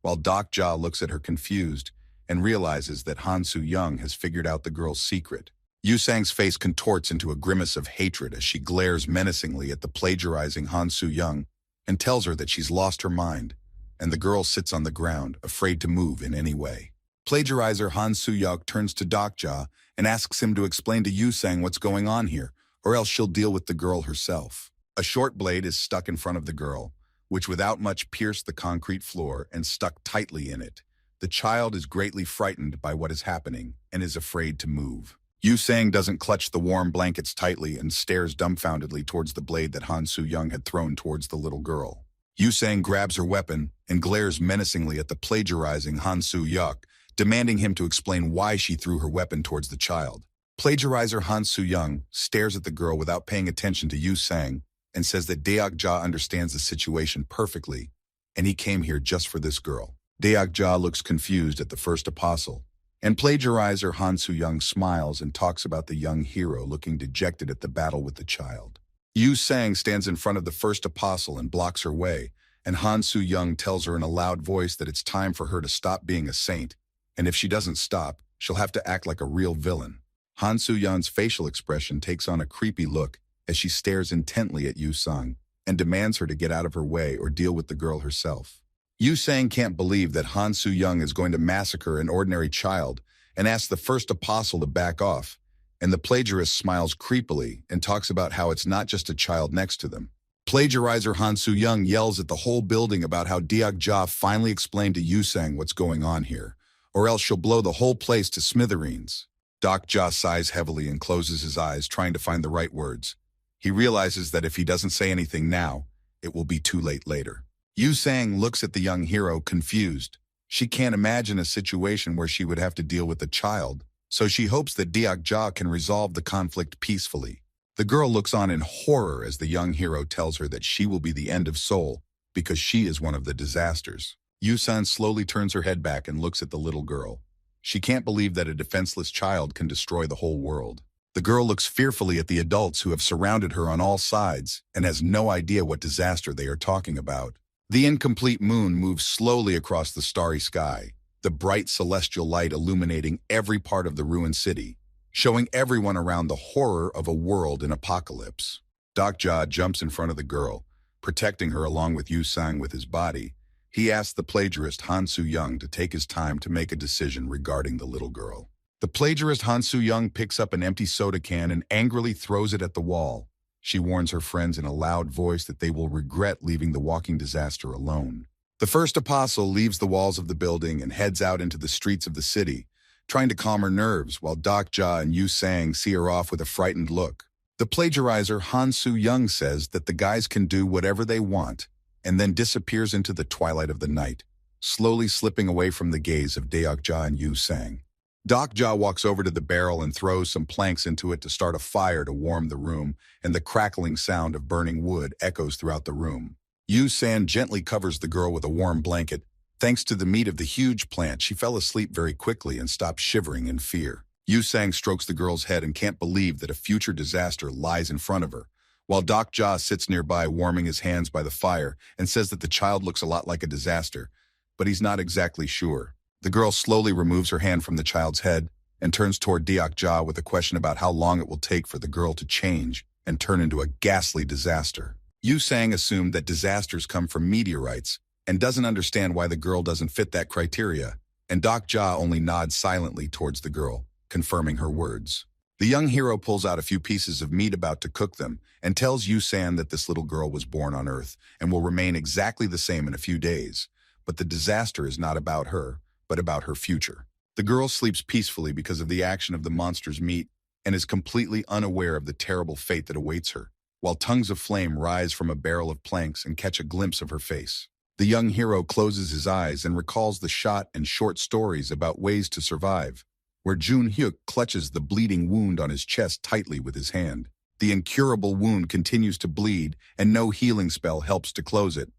while Deok-ja looks at her confused and realizes that Han Soo-young has figured out the girl's secret. Yu-sang's face contorts into a grimace of hatred as she glares menacingly at the plagiarizing Han Soo-young and tells her that she's lost her mind, and the girl sits on the ground, afraid to move in any way. Plagiarizer Han Soo-young turns to Deok-ja and asks him to explain to Yu-sang what's going on here, or else she'll deal with the girl herself. A short blade is stuck in front of the girl, which without much pierced the concrete floor and stuck tightly in it. The child is greatly frightened by what is happening and is afraid to move. Yu-sang doesn't clutch the warm blankets tightly and stares dumbfoundedly towards the blade that Han Soo-young had thrown towards the little girl. Yu-sang grabs her weapon and glares menacingly at the plagiarizing Han Soo-young, demanding him to explain why she threw her weapon towards the child. Plagiarizer Han Soo-young stares at the girl without paying attention to Yu-sang and says that Deok-ja understands the situation perfectly, and he came here just for this girl. Deok-ja looks confused at the first apostle, and plagiarizer Han Soo-young smiles and talks about the young hero looking dejected at the battle with the child. Yu-sang stands in front of the first apostle and blocks her way, and Han Soo-young tells her in a loud voice that it's time for her to stop being a saint, and if she doesn't stop, she'll have to act like a real villain. Han Soo-young's facial expression takes on a creepy look as she stares intently at Yu-sang and demands her to get out of her way or deal with the girl herself. Yu-sang can't believe that Han Soo-young is going to massacre an ordinary child and asks the first apostle to back off, and the plagiarist smiles creepily and talks about how it's not just a child next to them. Plagiarizer Han Soo-young yells at the whole building about how Deok-ja finally explained to Yu-sang what's going on here, or else she'll blow the whole place to smithereens. Deok-ja sighs heavily and closes his eyes, trying to find the right words. He realizes that if he doesn't say anything now, it will be too late later. Yu-sang looks at the young hero, confused. She can't imagine a situation where she would have to deal with a child, so she hopes that Deok-ja can resolve the conflict peacefully. The girl looks on in horror as the young hero tells her that she will be the end of Seoul because she is one of the disasters. Yusan slowly turns her head back and looks at the little girl. She can't believe that a defenseless child can destroy the whole world. The girl looks fearfully at the adults who have surrounded her on all sides and has no idea what disaster they are talking about. The incomplete moon moves slowly across the starry sky, the bright celestial light illuminating every part of the ruined city, showing everyone around the horror of a world in apocalypse. Deok-ja jumps in front of the girl, protecting her along with Yu-sang with his body. He asks the plagiarist Han Soo-young to take his time to make a decision regarding the little girl. The plagiarist Han Soo-young picks up an empty soda can and angrily throws it at the wall. She warns her friends in a loud voice that they will regret leaving the walking disaster alone. The first apostle leaves the walls of the building and heads out into the streets of the city, trying to calm her nerves while Deok-ja and Yu-sang see her off with a frightened look. The plagiarizer Han Soo-young says that the guys can do whatever they want, and then disappears into the twilight of the night, slowly slipping away from the gaze of Deok-ja and Yu-sang. Deok-ja walks over to the barrel and throws some planks into it to start a fire to warm the room, and the crackling sound of burning wood echoes throughout the room. Yu-sang gently covers the girl with a warm blanket. Thanks to the meat of the huge plant, she fell asleep very quickly and stopped shivering in fear. Yu-sang strokes the girl's head and can't believe that a future disaster lies in front of her, while Deok-ja sits nearby warming his hands by the fire and says that the child looks a lot like a disaster, but he's not exactly sure. The girl slowly removes her hand from the child's head and turns toward Deok-ja with a question about how long it will take for the girl to change and turn into a ghastly disaster. Yu-sang assumed that disasters come from meteorites and doesn't understand why the girl doesn't fit that criteria, and Deok-ja only nods silently towards the girl, confirming her words. The young hero pulls out a few pieces of meat about to cook them and tells Yu-sang that this little girl was born on Earth and will remain exactly the same in a few days, but the disaster is not about her, but about her future. The girl sleeps peacefully because of the action of the monster's meat and is completely unaware of the terrible fate that awaits her, while tongues of flame rise from a barrel of planks and catch a glimpse of her face. The young hero closes his eyes and recalls the short and short stories about ways to survive, where Jun-hyuk clutches the bleeding wound on his chest tightly with his hand. The incurable wound continues to bleed, and no healing spell helps to close it.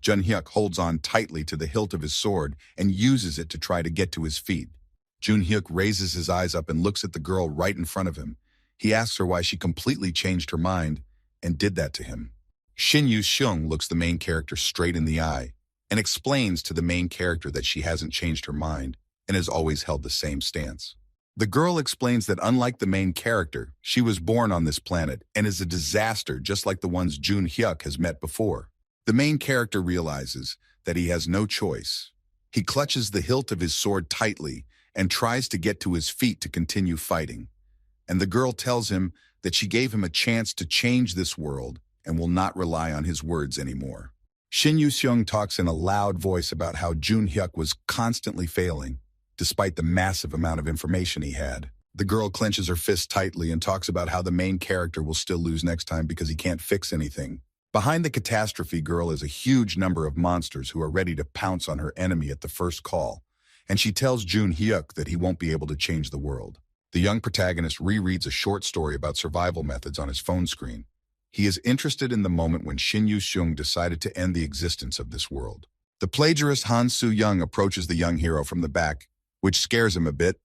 Jun-hyuk holds on tightly to the hilt of his sword and uses it to try to get to his feet. Jun-hyuk raises his eyes up and looks at the girl right in front of him. He asks her why she completely changed her mind and did that to him. Shin Yu-seung looks the main character straight in the eye and explains to the main character that she hasn't changed her mind and has always held the same stance. The girl explains that unlike the main character, she was born on this planet and is a disaster just like the ones Jun-hyuk has met before. The main character realizes that he has no choice. He clutches the hilt of his sword tightly and tries to get to his feet to continue fighting. And the girl tells him that she gave him a chance to change this world and will not rely on his words anymore. Shin Yu-seung talks in a loud voice about how Jun-hyuk was constantly failing, despite the massive amount of information he had. The girl clenches her fist tightly and talks about how the main character will still lose next time because he can't fix anything. Behind the catastrophe girl is a huge number of monsters who are ready to pounce on her enemy at the first call, and she tells Jun-hyuk that he won't be able to change the world. The young protagonist rereads a short story about survival methods on his phone screen. He is interested in the moment when Shin Yu-seung decided to end the existence of this world. The plagiarist Han Soo-young approaches the young hero from the back, which scares him a bit,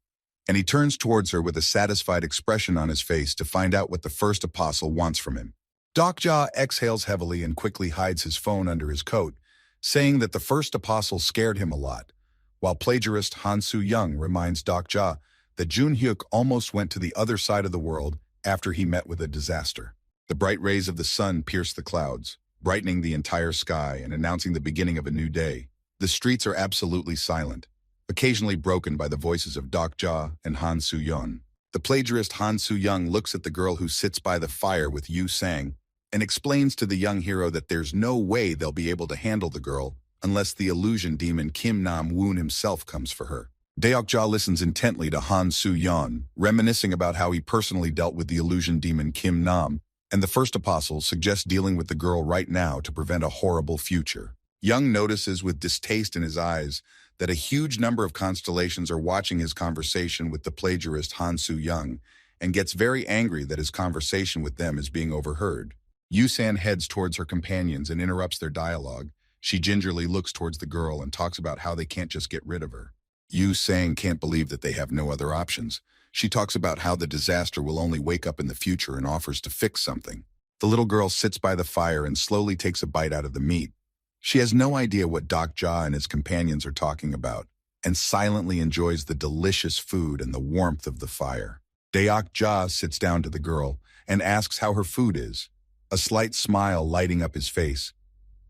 and he turns towards her with a satisfied expression on his face to find out what the first apostle wants from him. Deok-ja exhales heavily and quickly hides his phone under his coat, saying that the first apostle scared him a lot, while plagiarist Han Soo-young reminds Deok-ja that Jun-hyuk almost went to the other side of the world after he met with a disaster. The bright rays of the sun pierce the clouds, brightening the entire sky and announcing the beginning of a new day. The streets are absolutely silent, occasionally broken by the voices of Deok-ja and Han Soo-young. The plagiarist Han Soo-young looks at the girl who sits by the fire with Yu-sang and explains to the young hero that there's no way they'll be able to handle the girl unless the illusion demon Kim Nam-woon himself comes for her. Deok-ja listens intently to Han Soo-young, reminiscing about how he personally dealt with the illusion demon Kim Nam, and the first apostle suggests dealing with the girl right now to prevent a horrible future. Young notices with distaste in his eyes that a huge number of constellations are watching his conversation with the plagiarist Han Soo-young and gets very angry that his conversation with them is being overheard. Yu-san heads towards her companions and interrupts their dialogue. She gingerly looks towards the girl and talks about how they can't just get rid of her. Yu-sang can't believe that they have no other options. She talks about how the disaster will only wake up in the future and offers to fix something. The little girl sits by the fire and slowly takes a bite out of the meat. She has no idea what Doc Ja and his companions are talking about, and silently enjoys the delicious food and the warmth of the fire. Deok Ja sits down to the girl and asks how her food is, a slight smile lighting up his face.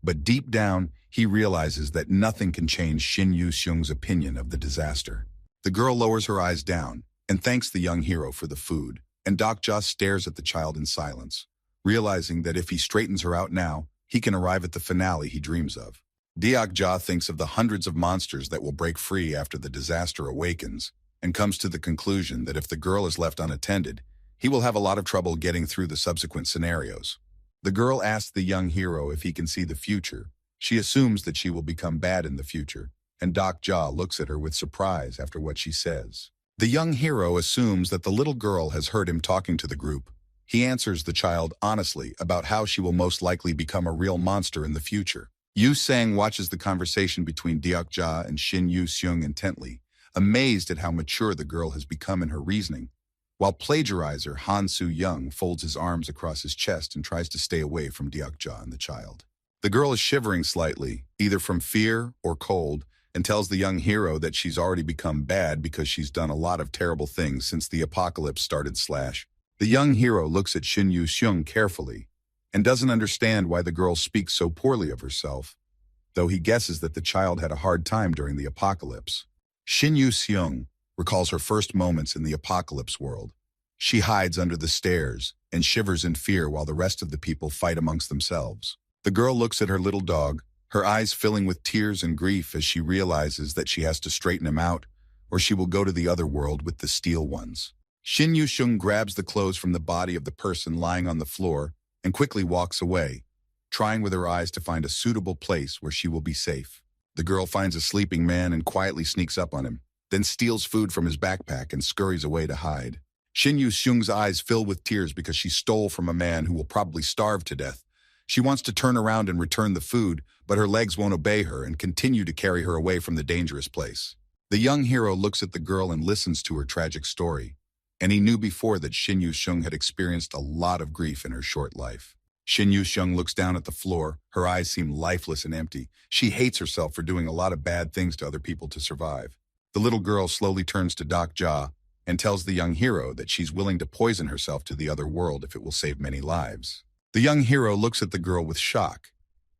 But deep down, he realizes that nothing can change Shin Yu-seung's opinion of the disaster. The girl lowers her eyes down and thanks the young hero for the food, and Doc Ja stares at the child in silence, realizing that if he straightens her out now, he can arrive at the finale he dreams of. Deok Ja thinks of the hundreds of monsters that will break free after the disaster awakens, and comes to the conclusion that if the girl is left unattended, he will have a lot of trouble getting through the subsequent scenarios. The girl asks the young hero if he can see the future. She assumes that she will become bad in the future, and Doc Ja looks at her with surprise after what she says. The young hero assumes that the little girl has heard him talking to the group. He answers the child honestly about how she will most likely become a real monster in the future. Yu Sang watches the conversation between Deok Ja and Shin Yu-seung intently, amazed at how mature the girl has become in her reasoning, while plagiarizer Han Soo-young folds his arms across his chest and tries to stay away from Deok Ja and the child. The girl is shivering slightly, either from fear or cold, and tells the young hero that she's already become bad because she's done a lot of terrible things since the apocalypse started. The young hero looks at Shin Yu-seung carefully and doesn't understand why the girl speaks so poorly of herself, though he guesses that the child had a hard time during the apocalypse. Shin Yu-seung recalls her first moments in the apocalypse world. She hides under the stairs and shivers in fear while the rest of the people fight amongst themselves. The girl looks at her little dog, her eyes filling with tears and grief as she realizes that she has to straighten him out, or she will go to the other world with the steel ones. Shin Yu-seung grabs the clothes from the body of the person lying on the floor and quickly walks away, trying with her eyes to find a suitable place where she will be safe. The girl finds a sleeping man and quietly sneaks up on him, then steals food from his backpack and scurries away to hide. Shin Yu-seung's eyes fill with tears because she stole from a man who will probably starve to death. She wants to turn around and return the food, but her legs won't obey her and continue to carry her away from the dangerous place. The young hero looks at the girl and listens to her tragic story, and he knew before that Shin Yu-seung had experienced a lot of grief in her short life. Shin Yu-seung looks down at the floor. Her eyes seem lifeless and empty. She hates herself for doing a lot of bad things to other people to survive. The little girl slowly turns to Doc Ja and tells the young hero that she's willing to poison herself to the other world if it will save many lives. The young hero looks at the girl with shock.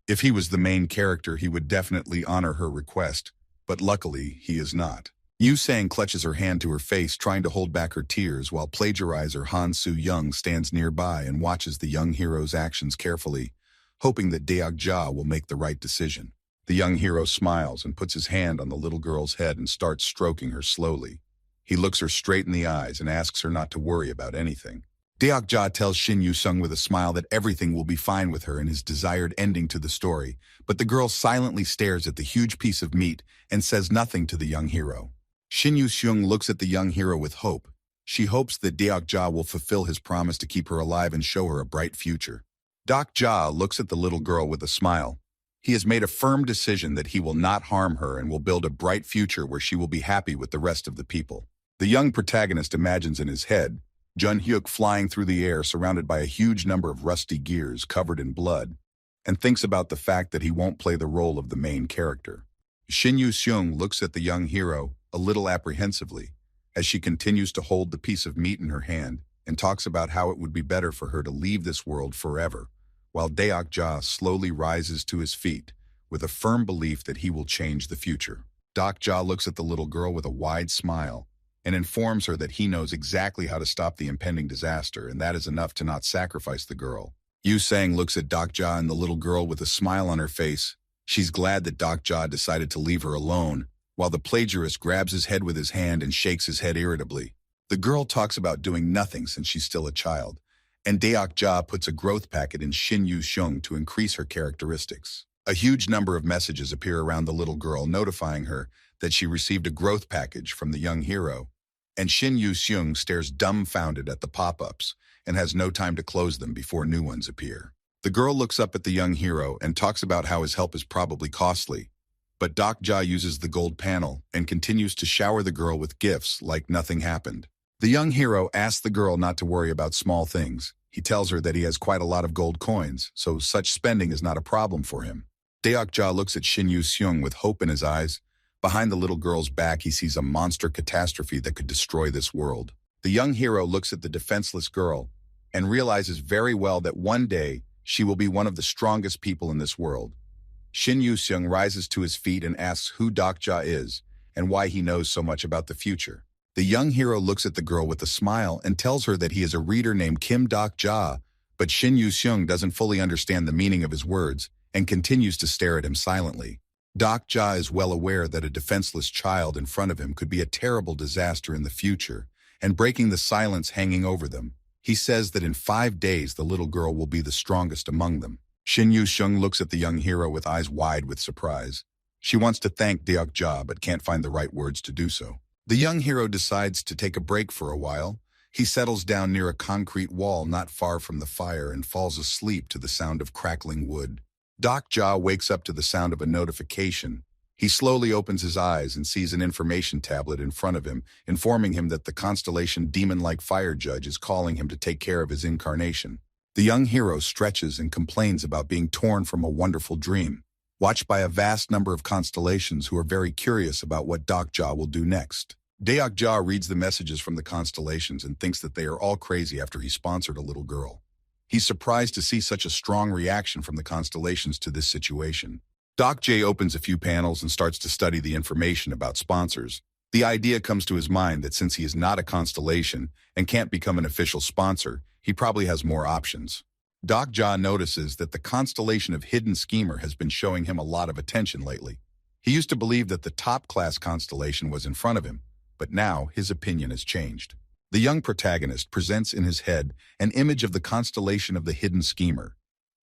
If he was the main character, he would definitely honor her request, but luckily he is not. Yu Sang clutches her hand to her face, trying to hold back her tears, while plagiarizer Han Soo-young stands nearby and watches the young hero's actions carefully, hoping that Deok Ja will make the right decision. The young hero smiles and puts his hand on the little girl's head and starts stroking her slowly. He looks her straight in the eyes and asks her not to worry about anything. Deok Ja tells Shin Yu-seung with a smile that everything will be fine with her and his desired ending to the story, but the girl silently stares at the huge piece of meat and says nothing to the young hero. Shin Yu-seung looks at the young hero with hope. She hopes that Deok Ja will fulfill his promise to keep her alive and show her a bright future. Doc Ja looks at the little girl with a smile. He has made a firm decision that he will not harm her and will build a bright future where she will be happy with the rest of the people. The young protagonist imagines in his head Jun Hyuk flying through the air surrounded by a huge number of rusty gears covered in blood, and thinks about the fact that he won't play the role of the main character. Shin Yu-seung looks at the young hero a little apprehensively as she continues to hold the piece of meat in her hand and talks about how it would be better for her to leave this world forever, while Deok Ja slowly rises to his feet with a firm belief that he will change the future. Doc Ja looks at the little girl with a wide smile and informs her that he knows exactly how to stop the impending disaster, and that is enough to not sacrifice the girl. Yu Sang looks at Doc Ja and the little girl with a smile on her face. She's glad that Doc Ja decided to leave her alone, while the plagiarist grabs his head with his hand and shakes his head irritably. The girl talks about doing nothing since she's still a child, and Deok Ja puts a growth packet in Shin Yu-seung to increase her characteristics. A huge number of messages appear around the little girl notifying her that she received a growth package from the young hero, and Shin Yu-seung stares dumbfounded at the pop-ups and has no time to close them before new ones appear. The girl looks up at the young hero and talks about how his help is probably costly, but Dokja uses the gold panel and continues to shower the girl with gifts like nothing happened. The young hero asks the girl not to worry about small things. He tells her that he has quite a lot of gold coins, so such spending is not a problem for him. Deokja looks at Shin Yu-seung with hope in his eyes. Behind the little girl's back, he sees a monster catastrophe that could destroy this world. The young hero looks at the defenseless girl and realizes very well that one day she will be one of the strongest people in this world. Shin Yu-seung rises to his feet and asks who Dokja is and why he knows so much about the future. The young hero looks at the girl with a smile and tells her that he is a reader named Kim Dokja, but Shin Yu-seung doesn't fully understand the meaning of his words and continues to stare at him silently. Dokja is well aware that a defenseless child in front of him could be a terrible disaster in the future, and breaking the silence hanging over them, he says that in 5 days the little girl will be the strongest among them. Shin Yu-seung looks at the young hero with eyes wide with surprise. She wants to thank Deokja but can't find the right words to do so. The young hero decides to take a break for a while. He settles down near a concrete wall not far from the fire and falls asleep to the sound of crackling wood. Dokja wakes up to the sound of a notification. He slowly opens his eyes and sees an information tablet in front of him, informing him that the constellation demon-like fire judge is calling him to take care of his incarnation. The young hero stretches and complains about being torn from a wonderful dream, watched by a vast number of constellations who are very curious about what Dokja will do next. Deokja reads the messages from the constellations and thinks that they are all crazy after he sponsored a little girl. He's surprised to see such a strong reaction from the constellations to this situation. Dokja opens a few panels and starts to study the information about sponsors. The idea comes to his mind that since he is not a constellation and can't become an official sponsor, he probably has more options. Dokja notices that the constellation of Hidden Schemer has been showing him a lot of attention lately. He used to believe that the top-class constellation was in front of him, but now his opinion has changed. The young protagonist presents in his head an image of the constellation of the Hidden Schemer.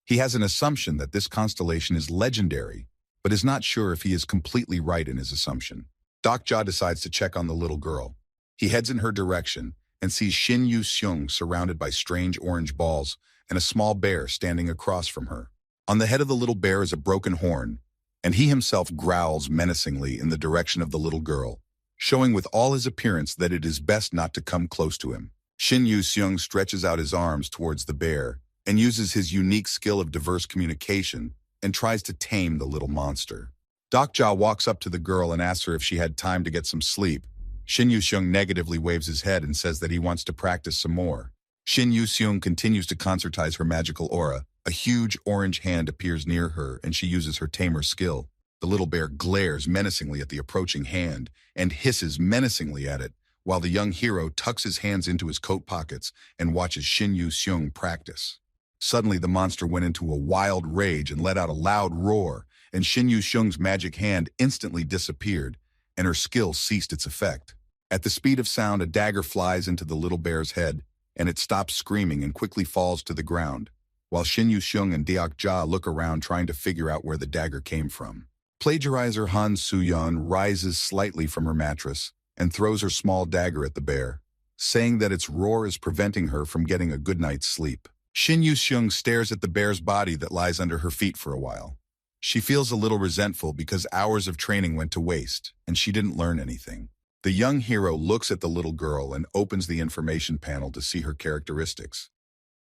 He has an assumption that this constellation is legendary, but is not sure if he is completely right in his assumption. Dokja decides to check on the little girl. He heads in her direction and sees Shin Yu-seung surrounded by strange orange balls and a small bear standing across from her. On the head of the little bear is a broken horn, and he himself growls menacingly in the direction of the little girl, showing with all his appearance that it is best not to come close to him. Shin Yu-seung stretches out his arms towards the bear and uses his unique skill of diverse communication and tries to tame the little monster. Dokja walks up to the girl and asks her if she had time to get some sleep. Shin Yu-seung negatively waves his head and says that he wants to practice some more. Shin Yu-seung continues to concertize her magical aura. A huge orange hand appears near her and she uses her tamer skill. The little bear glares menacingly at the approaching hand and hisses menacingly at it, while the young hero tucks his hands into his coat pockets and watches Shin Yu-seung practice. Suddenly, the monster went into a wild rage and let out a loud roar, and Shin Yu-seung's magic hand instantly disappeared, and her skill ceased its effect. At the speed of sound, a dagger flies into the little bear's head, and it stops screaming and quickly falls to the ground, while Shin Yu-seung and Deokja look around trying to figure out where the dagger came from. Plagiarizer Han Soo-yeon rises slightly from her mattress and throws her small dagger at the bear, saying that its roar is preventing her from getting a good night's sleep. Shin Yu-seung stares at the bear's body that lies under her feet for a while. She feels a little resentful because hours of training went to waste, and she didn't learn anything. The young hero looks at the little girl and opens the information panel to see her characteristics.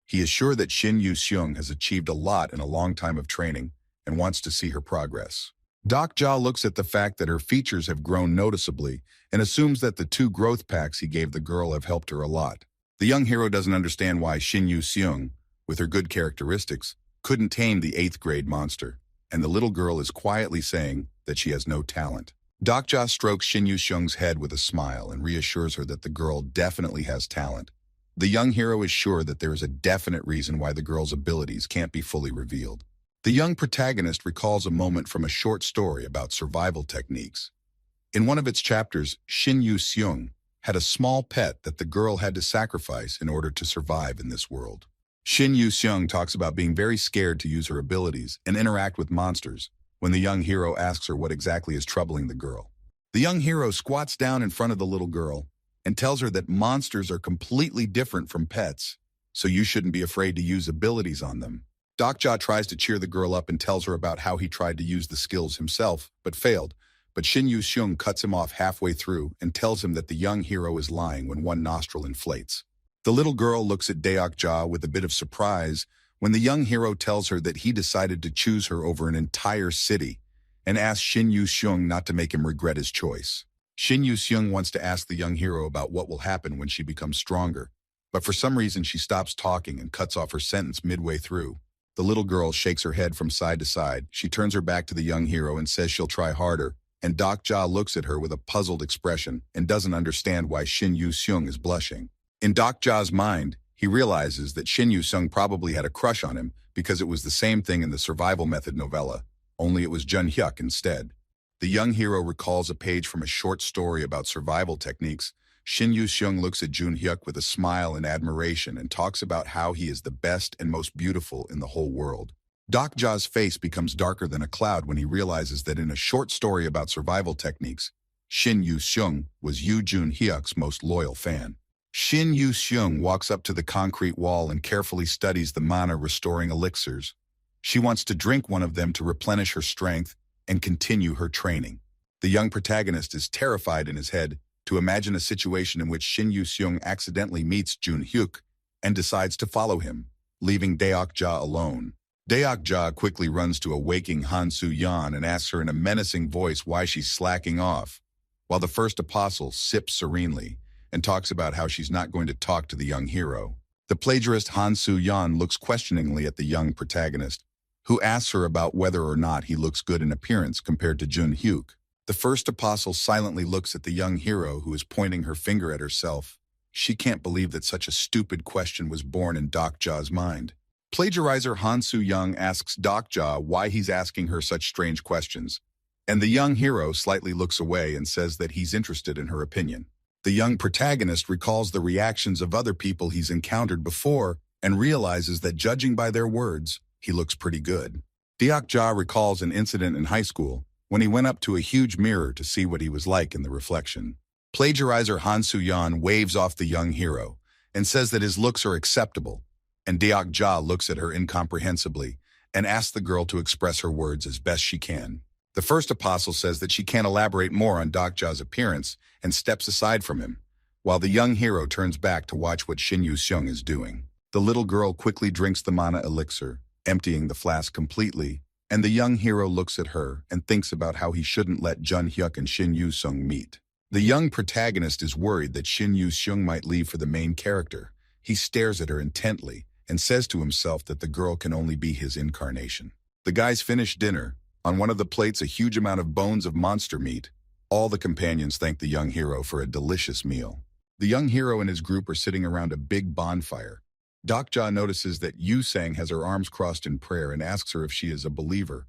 He is sure that Shin Yu-seung has achieved a lot in a long time of training and wants to see her progress. Dokja looks at the fact that her features have grown noticeably and assumes that the 2 growth packs he gave the girl have helped her a lot. The young hero doesn't understand why Shin Yu-seung, with her good characteristics, couldn't tame the 8th grade monster, and the little girl is quietly saying that she has no talent. Dokja strokes Shin Yu-seung's head with a smile and reassures her that the girl definitely has talent. The young hero is sure that there is a definite reason why the girl's abilities can't be fully revealed. The young protagonist recalls a moment from a short story about survival techniques. In one of its chapters, Shin Yu-seung had a small pet that the girl had to sacrifice in order to survive in this world. Shin Yu-seung talks about being very scared to use her abilities and interact with monsters when the young hero asks her what exactly is troubling the girl. The young hero squats down in front of the little girl and tells her that monsters are completely different from pets, so you shouldn't be afraid to use abilities on them. Dokja tries to cheer the girl up and tells her about how he tried to use the skills himself, but failed. But Shin Yu-seung cuts him off halfway through and tells him that the young hero is lying when one nostril inflates. The little girl looks at Deokja with a bit of surprise when the young hero tells her that he decided to choose her over an entire city and asks Shin Yu-seung not to make him regret his choice. Shin Yu-seung wants to ask the young hero about what will happen when she becomes stronger, but for some reason she stops talking and cuts off her sentence midway through. The little girl shakes her head from side to side. She turns her back to the young hero and says she'll try harder, and Dokja looks at her with a puzzled expression and doesn't understand why Shin Yu-seung is blushing. In Dokja's mind, he realizes that Shin Yu-seung probably had a crush on him because it was the same thing in the survival method novella, only it was Jun-hyuk instead. The young hero recalls a page from a short story about survival techniques. Shin Yu-seung looks at Jun-hyuk with a smile and admiration and talks about how he is the best and most beautiful in the whole world. Dokja's face becomes darker than a cloud when he realizes that in a short story about survival techniques, Shin Yu-seung was Yoo Jun-hyuk's most loyal fan. Shin Yu-seung walks up to the concrete wall and carefully studies the mana-restoring elixirs. She wants to drink one of them to replenish her strength and continue her training. The young protagonist is terrified in his head to imagine a situation in which Shin Yu-seung accidentally meets Jun-hyuk and decides to follow him, leaving Deokja alone. Deokja quickly runs to a waking Han Soo-yeon and asks her in a menacing voice why she's slacking off, while the first apostle sips serenely and talks about how she's not going to talk to the young hero. The plagiarist Han Soo-yeon looks questioningly at the young protagonist, who asks her about whether or not he looks good in appearance compared to Jun-hyuk. The first apostle silently looks at the young hero who is pointing her finger at herself. She can't believe that such a stupid question was born in Dokja's mind. Plagiarizer Han Soo-yeon asks Dokja why he's asking her such strange questions, and the young hero slightly looks away and says that he's interested in her opinion. The young protagonist recalls the reactions of other people he's encountered before and realizes that judging by their words, he looks pretty good. Deokja recalls an incident in high school when he went up to a huge mirror to see what he was like in the reflection. Plagiarizer Han Soo-yeon waves off the young hero and says that his looks are acceptable, and Deokja looks at her incomprehensibly and asks the girl to express her words as best she can. The first apostle says that she can't elaborate more on Dokja's appearance and steps aside from him, while the young hero turns back to watch what Shin Yu-seung is doing. The little girl quickly drinks the mana elixir, emptying the flask completely, and the young hero looks at her and thinks about how he shouldn't let Jun-hyuk and Shin Yu-seung meet. The young protagonist is worried that Shin Yu-seung might leave for the main character. He stares at her intently and says to himself that the girl can only be his incarnation. The guys finish dinner. On one of the plates, a huge amount of bones of monster meat. All the companions thank the young hero for a delicious meal. The young hero and his group are sitting around a big bonfire. Dokja notices that Yu-sang has her arms crossed in prayer and asks her if she is a believer,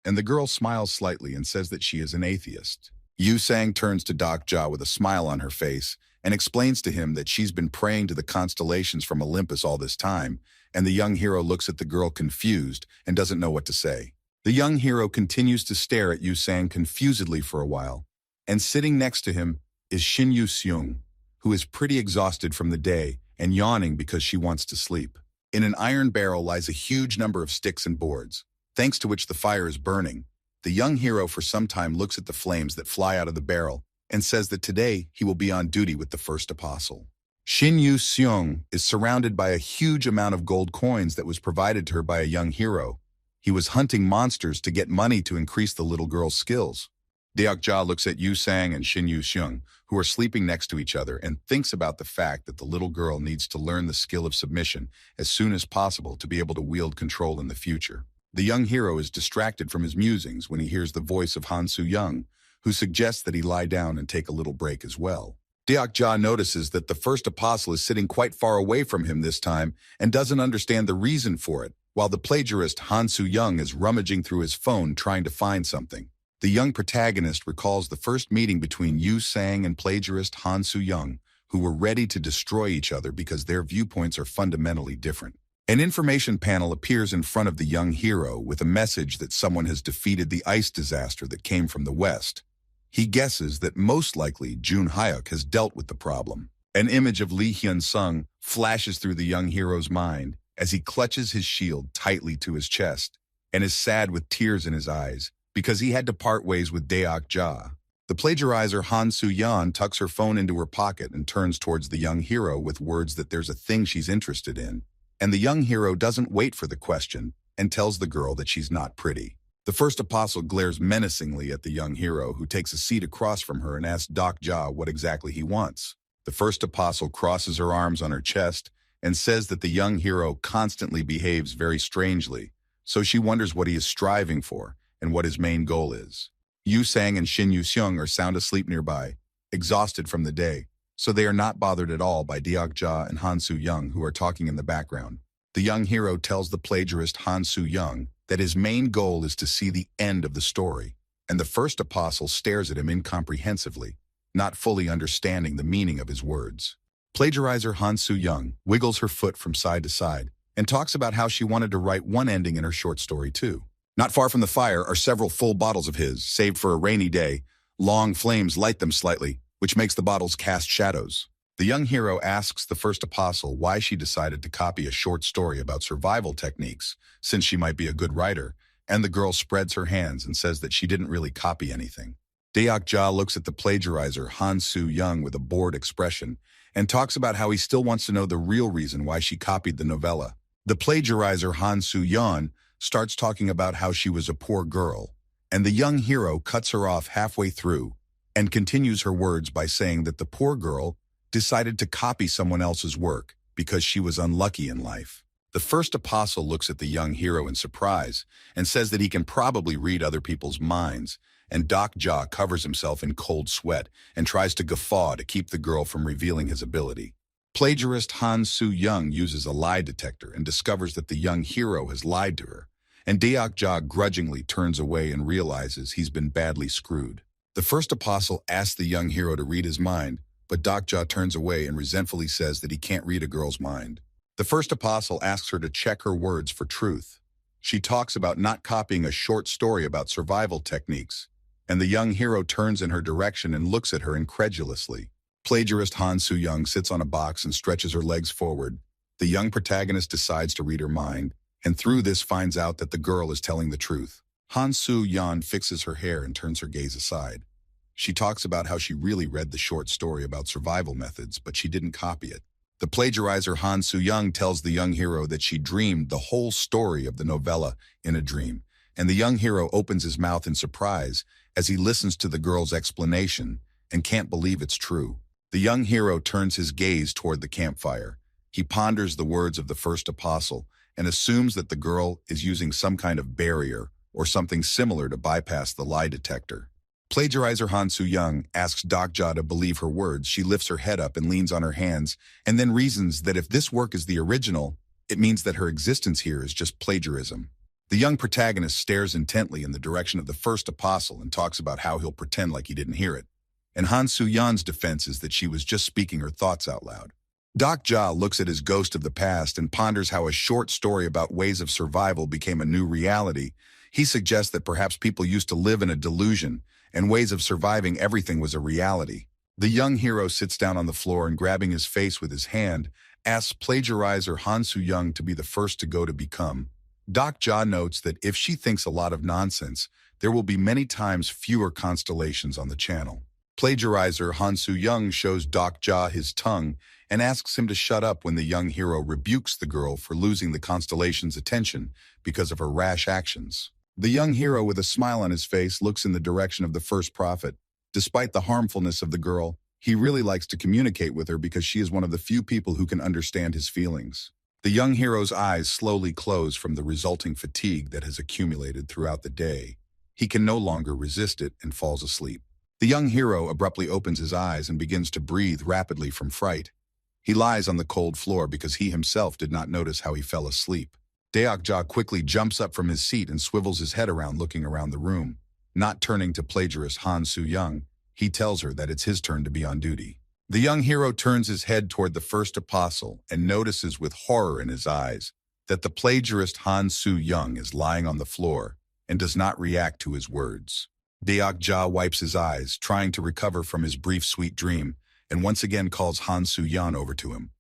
and the girl smiles slightly and says that she is an atheist. Yu-sang turns to Dokja with a smile on her face and explains to him that she's been praying to the constellations from Olympus all this time, and the young hero looks at the girl confused and doesn't know what to say. The young hero continues to stare at Yu-sang confusedly for a while, and sitting next to him is Shin Yu-seung, who is pretty exhausted from the day and yawning because she wants to sleep. In an iron barrel lies a huge number of sticks and boards, thanks to which the fire is burning. The young hero for some time looks at the flames that fly out of the barrel and says that today he will be on duty with the first apostle. Shin Yu-seung is surrounded by a huge amount of gold coins that was provided to her by a young hero. He was hunting monsters to get money to increase the little girl's skills. Deokja looks at Yu-sang and Shin Yu-seung, who are sleeping next to each other, and thinks about the fact that the little girl needs to learn the skill of submission as soon as possible to be able to wield control in the future. The young hero is distracted from his musings when he hears the voice of Han Soo-yeon, who suggests that he lie down and take a little break as well. Deokja notices that the first apostle is sitting quite far away from him this time and doesn't understand the reason for it, while the plagiarist Han Soo-yeon is rummaging through his phone trying to find something. The young protagonist recalls the first meeting between Yu-sang and plagiarist Han Soo-yeon, who were ready to destroy each other because their viewpoints are fundamentally different. An information panel appears in front of the young hero with a message that someone has defeated the ice disaster that came from the west. He guesses that most likely Jun Hyuk has dealt with the problem. An image of Lee Hyun-sung flashes through the young hero's mind as he clutches his shield tightly to his chest and is sad with tears in his eyes because he had to part ways with Deok-ja. The plagiarizer Han Soo-yeon tucks her phone into her pocket and turns towards the young hero with words that there's a thing she's interested in. And the young hero doesn't wait for the question and tells the girl that she's not pretty. The first apostle glares menacingly at the young hero, who takes a seat across from her and asks Deok-ja what exactly he wants. The first apostle crosses her arms on her chest and says that the young hero constantly behaves very strangely, so she wonders what he is striving for and what his main goal is. Yu Sang and Shin Yu-seung are sound asleep nearby, exhausted from the day, so they are not bothered at all by Deok-ja and Han Soo-young, who are talking in the background. The young hero tells the plagiarist Han Soo-young that his main goal is to see the end of the story, and the first apostle stares at him incomprehensively, not fully understanding the meaning of his words. Plagiarizer Han Soo-young wiggles her foot from side to side and talks about how she wanted to write one ending in her short story too. Not far from the fire are several full bottles of his, saved for a rainy day. Long flames light them slightly, which makes the bottles cast shadows. The young hero asks the first apostle why she decided to copy a short story about survival techniques, since she might be a good writer, and the girl spreads her hands and says that she didn't really copy anything. Deok-ja looks at the plagiarizer Han Soo-young with a bored expression and talks about how he still wants to know the real reason why she copied the novella. The plagiarizer Han Soo-yeon starts talking about how she was a poor girl, and the young hero cuts her off halfway through and continues her words by saying that the poor girl decided to copy someone else's work because she was unlucky in life. The first apostle looks at the young hero in surprise and says that he can probably read other people's minds, and Deok-ja covers himself in cold sweat and tries to guffaw to keep the girl from revealing his ability. Plagiarist Han Soo-young uses a lie detector and discovers that the young hero has lied to her, and Deok-ja grudgingly turns away and realizes he's been badly screwed. The first apostle asks the young hero to read his mind, but Deok-ja turns away and resentfully says that he can't read a girl's mind. The first apostle asks her to check her words for truth. She talks about not copying a short story about survival techniques, and the young hero turns in her direction and looks at her incredulously. Plagiarist Han Soo-young sits on a box and stretches her legs forward. The young protagonist decides to read her mind, and through this finds out that the girl is telling the truth. Han Soo-yeon fixes her hair and turns her gaze aside. She talks about how she really read the short story about survival methods, but she didn't copy it. The plagiarizer Han Soo-young tells the young hero that she dreamed the whole story of the novella in a dream, and the young hero opens his mouth in surprise as he listens to the girl's explanation and can't believe it's true. The young hero turns his gaze toward the campfire. He ponders the words of the first apostle and assumes that the girl is using some kind of barrier or something similar to bypass the lie detector. Plagiarizer Han Soo-young asks Deok-ja to believe her words. She lifts her head up and leans on her hands, and then reasons that if this work is the original, it means that her existence here is just plagiarism. The young protagonist stares intently in the direction of the first apostle and talks about how he'll pretend like he didn't hear it. And Han Soo-yeon's defense is that she was just speaking her thoughts out loud. Deok-ja looks at his ghost of the past and ponders how a short story about ways of survival became a new reality. He suggests that perhaps people used to live in a delusion, and ways of surviving everything was a reality. The young hero sits down on the floor and, grabbing his face with his hand, asks plagiarizer Han Soo-young to be the first to go to become. Deok-ja notes that if she thinks a lot of nonsense, there will be many times fewer constellations on the channel. Plagiarizer Han Soo-young shows Deok-ja his tongue and asks him to shut up when the young hero rebukes the girl for losing the constellation's attention because of her rash actions. The young hero, with a smile on his face, looks in the direction of the first prophet. Despite the harmfulness of the girl, he really likes to communicate with her because she is one of the few people who can understand his feelings. The young hero's eyes slowly close from the resulting fatigue that has accumulated throughout the day. He can no longer resist it and falls asleep. The young hero abruptly opens his eyes and begins to breathe rapidly from fright. He lies on the cold floor because he himself did not notice how he fell asleep. Deok-ja quickly jumps up from his seat and swivels his head around, looking around the room. Not turning to plagiarist Han Soo-young, he tells her that it's his turn to be on duty. The young hero turns his head toward the first apostle and notices with horror in his eyes that the plagiarist Han Soo-young is lying on the floor and does not react to his words. Deok-ja wipes his eyes, trying to recover from his brief sweet dream, and once again calls Han Soo-yeon over to him.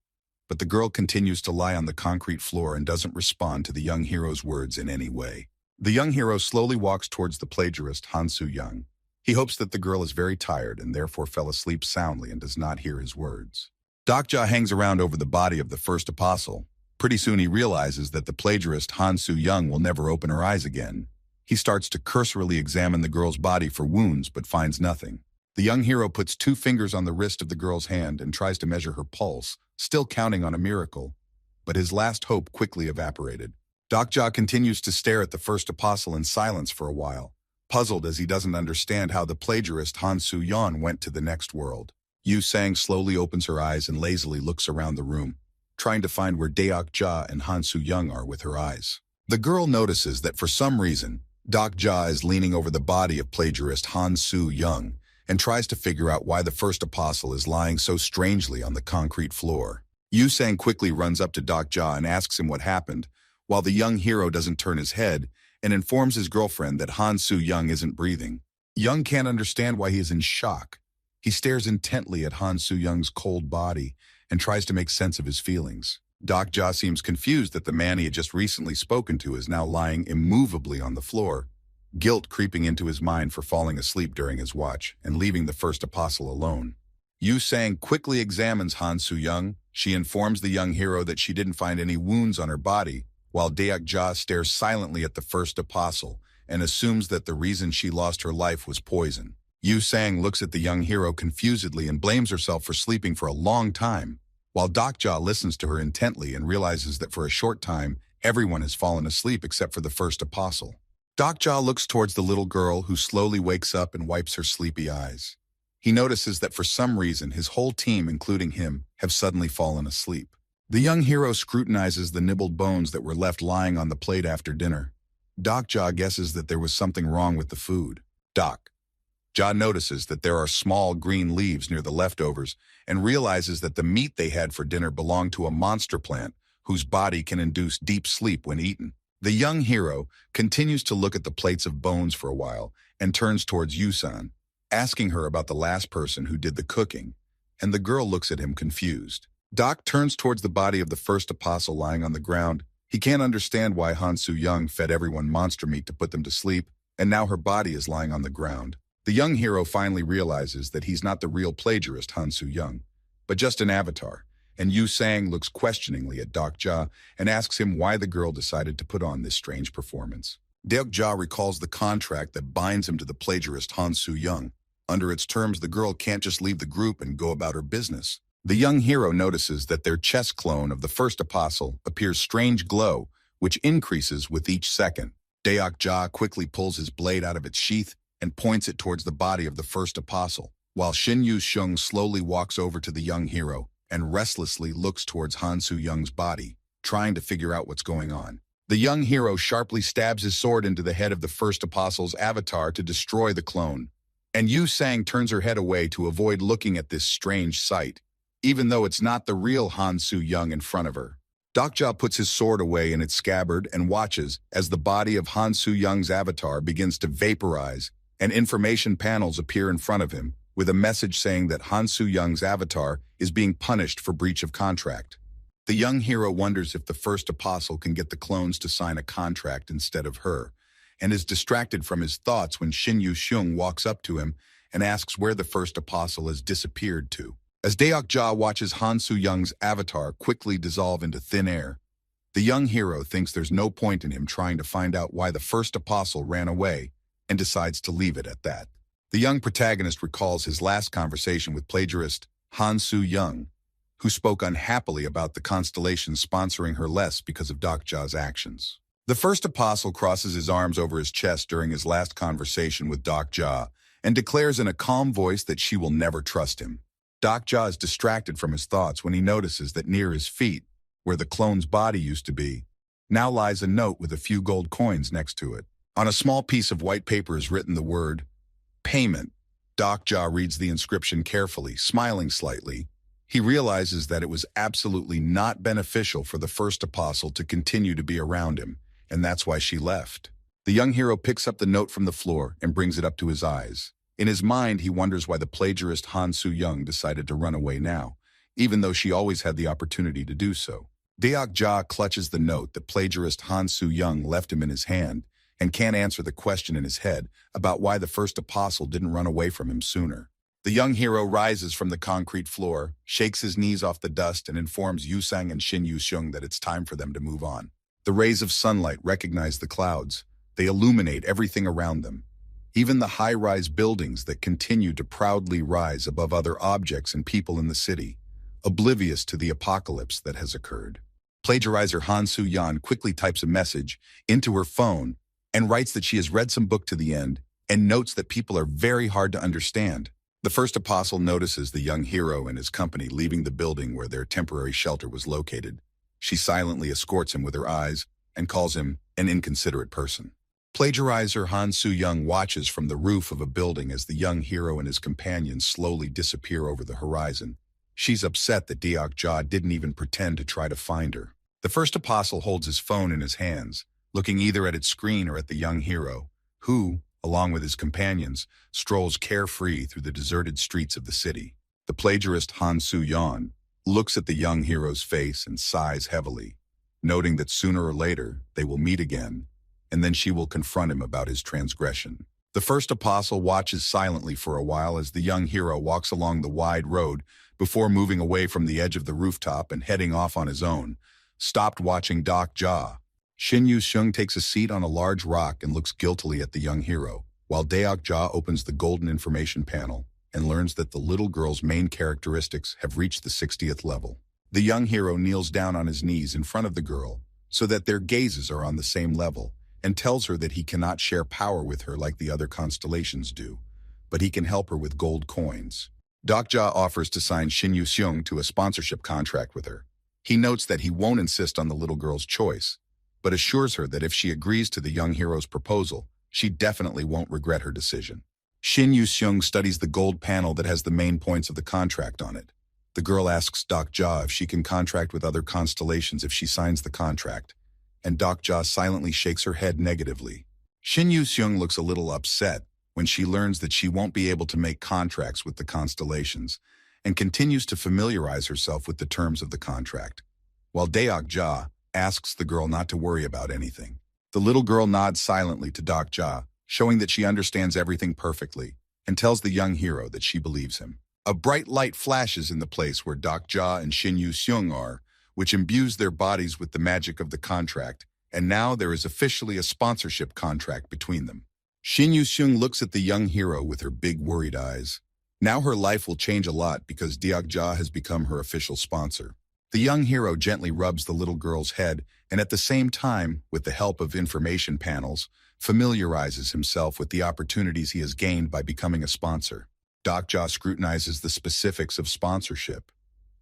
But the girl continues to lie on the concrete floor and doesn't respond to the young hero's words in any way. The young hero slowly walks towards the plagiarist Han Soo-young. He hopes that the girl is very tired and therefore fell asleep soundly and does not hear his words. Deok-ja hangs around over the body of the first apostle. Pretty soon he realizes that the plagiarist Han Soo-young will never open her eyes again. He starts to cursorily examine the girl's body for wounds but finds nothing. The young hero puts 2 fingers on the wrist of the girl's hand and tries to measure her pulse, still counting on a miracle. But his last hope quickly evaporated. Deok-ja continues to stare at the first apostle in silence for a while, puzzled as he doesn't understand how the plagiarist Han Soo-yeon went to the next world. Yu Sang slowly opens her eyes and lazily looks around the room, trying to find where Deok-ja and Han Soo-young are with her eyes. The girl notices that for some reason, Deok-ja is leaning over the body of plagiarist Han Soo-young and tries to figure out why the first apostle is lying so strangely on the concrete floor. Yu Sang quickly runs up to Deok-ja and asks him what happened, while the young hero doesn't turn his head and informs his girlfriend that Han Soo-young isn't breathing. Young can't understand why he is in shock. He stares intently at Han Soo-young's cold body and tries to make sense of his feelings. Deok-ja seems confused that the man he had just recently spoken to is now lying immovably on the floor, guilt creeping into his mind for falling asleep during his watch and leaving the first apostle alone. Yu Sang quickly examines Han Soo-young. She informs the young hero that she didn't find any wounds on her body, while Deok-ja stares silently at the first apostle and assumes that the reason she lost her life was poison. Yu Sang looks at the young hero confusedly and blames herself for sleeping for a long time, while Deok-ja listens to her intently and realizes that for a short time, everyone has fallen asleep except for the first apostle. Deok-ja looks towards the little girl who slowly wakes up and wipes her sleepy eyes. He notices that for some reason, his whole team, including him, have suddenly fallen asleep. The young hero scrutinizes the nibbled bones that were left lying on the plate after dinner. Deok-ja guesses that there was something wrong with the food. Deok-ja notices that there are small green leaves near the leftovers and realizes that the meat they had for dinner belonged to a monster plant whose body can induce deep sleep when eaten. The young hero continues to look at the plates of bones for a while and turns towards Yusan, asking her about the last person who did the cooking, and the girl looks at him confused. Deok turns towards the body of the first apostle lying on the ground. He can't understand why Han Soo-young fed everyone monster meat to put them to sleep, and now her body is lying on the ground. The young hero finally realizes that he's not the real plagiarist Han Soo-young, but just an avatar, and Yu Sang looks questioningly at Deok-ja and asks him why the girl decided to put on this strange performance. Deok-ja recalls the contract that binds him to the plagiarist Han Soo-young. Under its terms, the girl can't just leave the group and go about her business. The young hero notices that their chest clone of the first apostle appears strange glow, which increases with each second. Deok-ja quickly pulls his blade out of its sheath and points it towards the body of the first apostle, while Shin Yu-shung slowly walks over to the young hero and restlessly looks towards Han Soo-young's body, trying to figure out what's going on. The young hero sharply stabs his sword into the head of the first apostle's avatar to destroy the clone, and Yu Sang turns her head away to avoid looking at this strange sight, even though it's not the real Han Soo-young in front of her. Deok-ja puts his sword away in its scabbard and watches as the body of Han Soo-young's avatar begins to vaporize and information panels appear in front of him with a message saying that Han Soo-young's avatar is being punished for breach of contract. The young hero wonders if the first apostle can get the clones to sign a contract instead of her, and is distracted from his thoughts when Shin Yu-shung walks up to him and asks where the first apostle has disappeared to. As Deok-ja watches Han Soo-young's avatar quickly dissolve into thin air, the young hero thinks there's no point in him trying to find out why the first apostle ran away and decides to leave it at that. The young protagonist recalls his last conversation with plagiarist Han Soo-young, who spoke unhappily about the constellation sponsoring her less because of Deok-ja's actions. The first apostle crosses his arms over his chest during his last conversation with Deok-ja and declares in a calm voice that she will never trust him. Deok-ja is distracted from his thoughts when he notices that near his feet, where the clone's body used to be, now lies a note with a few gold coins next to it. On a small piece of white paper is written the word, "Payment." Deok-ja reads the inscription carefully, smiling slightly. He realizes that it was absolutely not beneficial for the first apostle to continue to be around him, and that's why she left. The young hero picks up the note from the floor and brings it up to his eyes. In his mind, he wonders why the plagiarist Han Soo-young decided to run away now, even though she always had the opportunity to do so. Deok-ja clutches the note that plagiarist Han Soo-young left him in his hand and can't answer the question in his head about why the first apostle didn't run away from him sooner. The young hero rises from the concrete floor, shakes his knees off the dust, and informs Yu-sang and Shin Yu-seung that it's time for them to move on. The rays of sunlight recognize the clouds. They illuminate everything around them, even the high-rise buildings that continue to proudly rise above other objects and people in the city, oblivious to the apocalypse that has occurred. Plagiarizer Han Soo-yeon quickly types a message into her phone and writes that she has read some book to the end and notes that people are very hard to understand. The first apostle notices the young hero and his company leaving the building where their temporary shelter was located. She silently escorts him with her eyes and calls him an inconsiderate person. Plagiarizer Han Soo-young watches from the roof of a building as the young hero and his companions slowly disappear over the horizon. She's upset that Deok-ja didn't even pretend to try to find her. The first apostle holds his phone in his hands, looking either at its screen or at the young hero, who, along with his companions, strolls carefree through the deserted streets of the city. The plagiarist Han Soo-yeon looks at the young hero's face and sighs heavily, noting that sooner or later they will meet again, and then she will confront him about his transgression. The first apostle watches silently for a while as the young hero walks along the wide road before moving away from the edge of the rooftop and heading off on his own, stopped watching Deok-ja. Shin Yu-seung takes a seat on a large rock and looks guiltily at the young hero, while Deok-ja opens the golden information panel and learns that the little girl's main characteristics have reached the 60th level. The young hero kneels down on his knees in front of the girl so that their gazes are on the same level, and tells her that he cannot share power with her like the other constellations do, but he can help her with gold coins. Deok-ja offers to sign Shin Yu-seung to a sponsorship contract with her. He notes that he won't insist on the little girl's choice, but assures her that if she agrees to the young hero's proposal, she definitely won't regret her decision. Shin Yu-seung studies the gold panel that has the main points of the contract on it. The girl asks Deok-ja if she can contract with other constellations if she signs the contract, and Deok-ja silently shakes her head negatively. Shin Yu-seung looks a little upset when she learns that she won't be able to make contracts with the constellations, and continues to familiarize herself with the terms of the contract, while Deok-ja asks the girl not to worry about anything. The little girl nods silently to Deok-ja, showing that she understands everything perfectly, and tells the young hero that she believes him. A bright light flashes in the place where Deok-ja and Shin Yu-seung are, which imbues their bodies with the magic of the contract, and now there is officially a sponsorship contract between them. Shin Yu-seung looks at the young hero with her big worried eyes. Now her life will change a lot because Deok-ja has become her official sponsor. The young hero gently rubs the little girl's head and at the same time, with the help of information panels, familiarizes himself with the opportunities he has gained by becoming a sponsor. Deok-ja scrutinizes the specifics of sponsorship.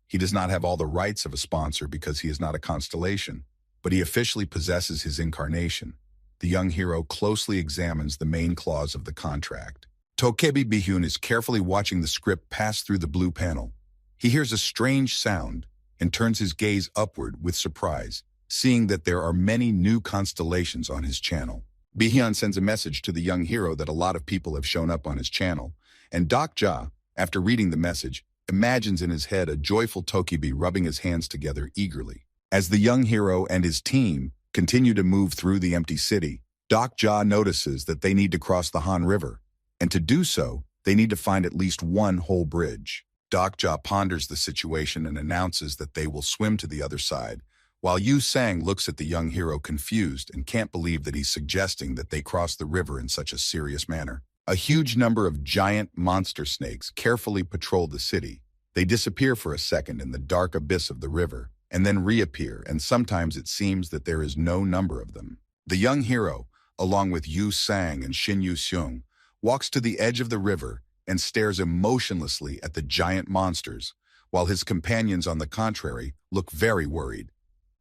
He does not have all the rights of a sponsor because he is not a constellation, but he officially possesses his incarnation. The young hero closely examines the main clause of the contract. Tokebi Bihun is carefully watching the script pass through the blue panel. He hears a strange sound and turns his gaze upward with surprise, seeing that there are many new constellations on his channel. Bihyun sends a message to the young hero that a lot of people have shown up on his channel, and Deok-ja, after reading the message, imagines in his head a joyful Tokebi rubbing his hands together eagerly. As the young hero and his team continue to move through the empty city, Deok-ja notices that they need to cross the Han River, and to do so, they need to find at least one whole bridge. Deok-ja ponders the situation and announces that they will swim to the other side, while Yu-sang looks at the young hero confused and can't believe that he's suggesting that they cross the river in such a serious manner. A huge number of giant monster snakes carefully patrol the city. They disappear for a second in the dark abyss of the river, and then reappear, and sometimes it seems that there is no number of them. The young hero, along with Yu-sang and Shin Yu-seung, walks to the edge of the river and stares emotionlessly at the giant monsters, while his companions, on the contrary, look very worried,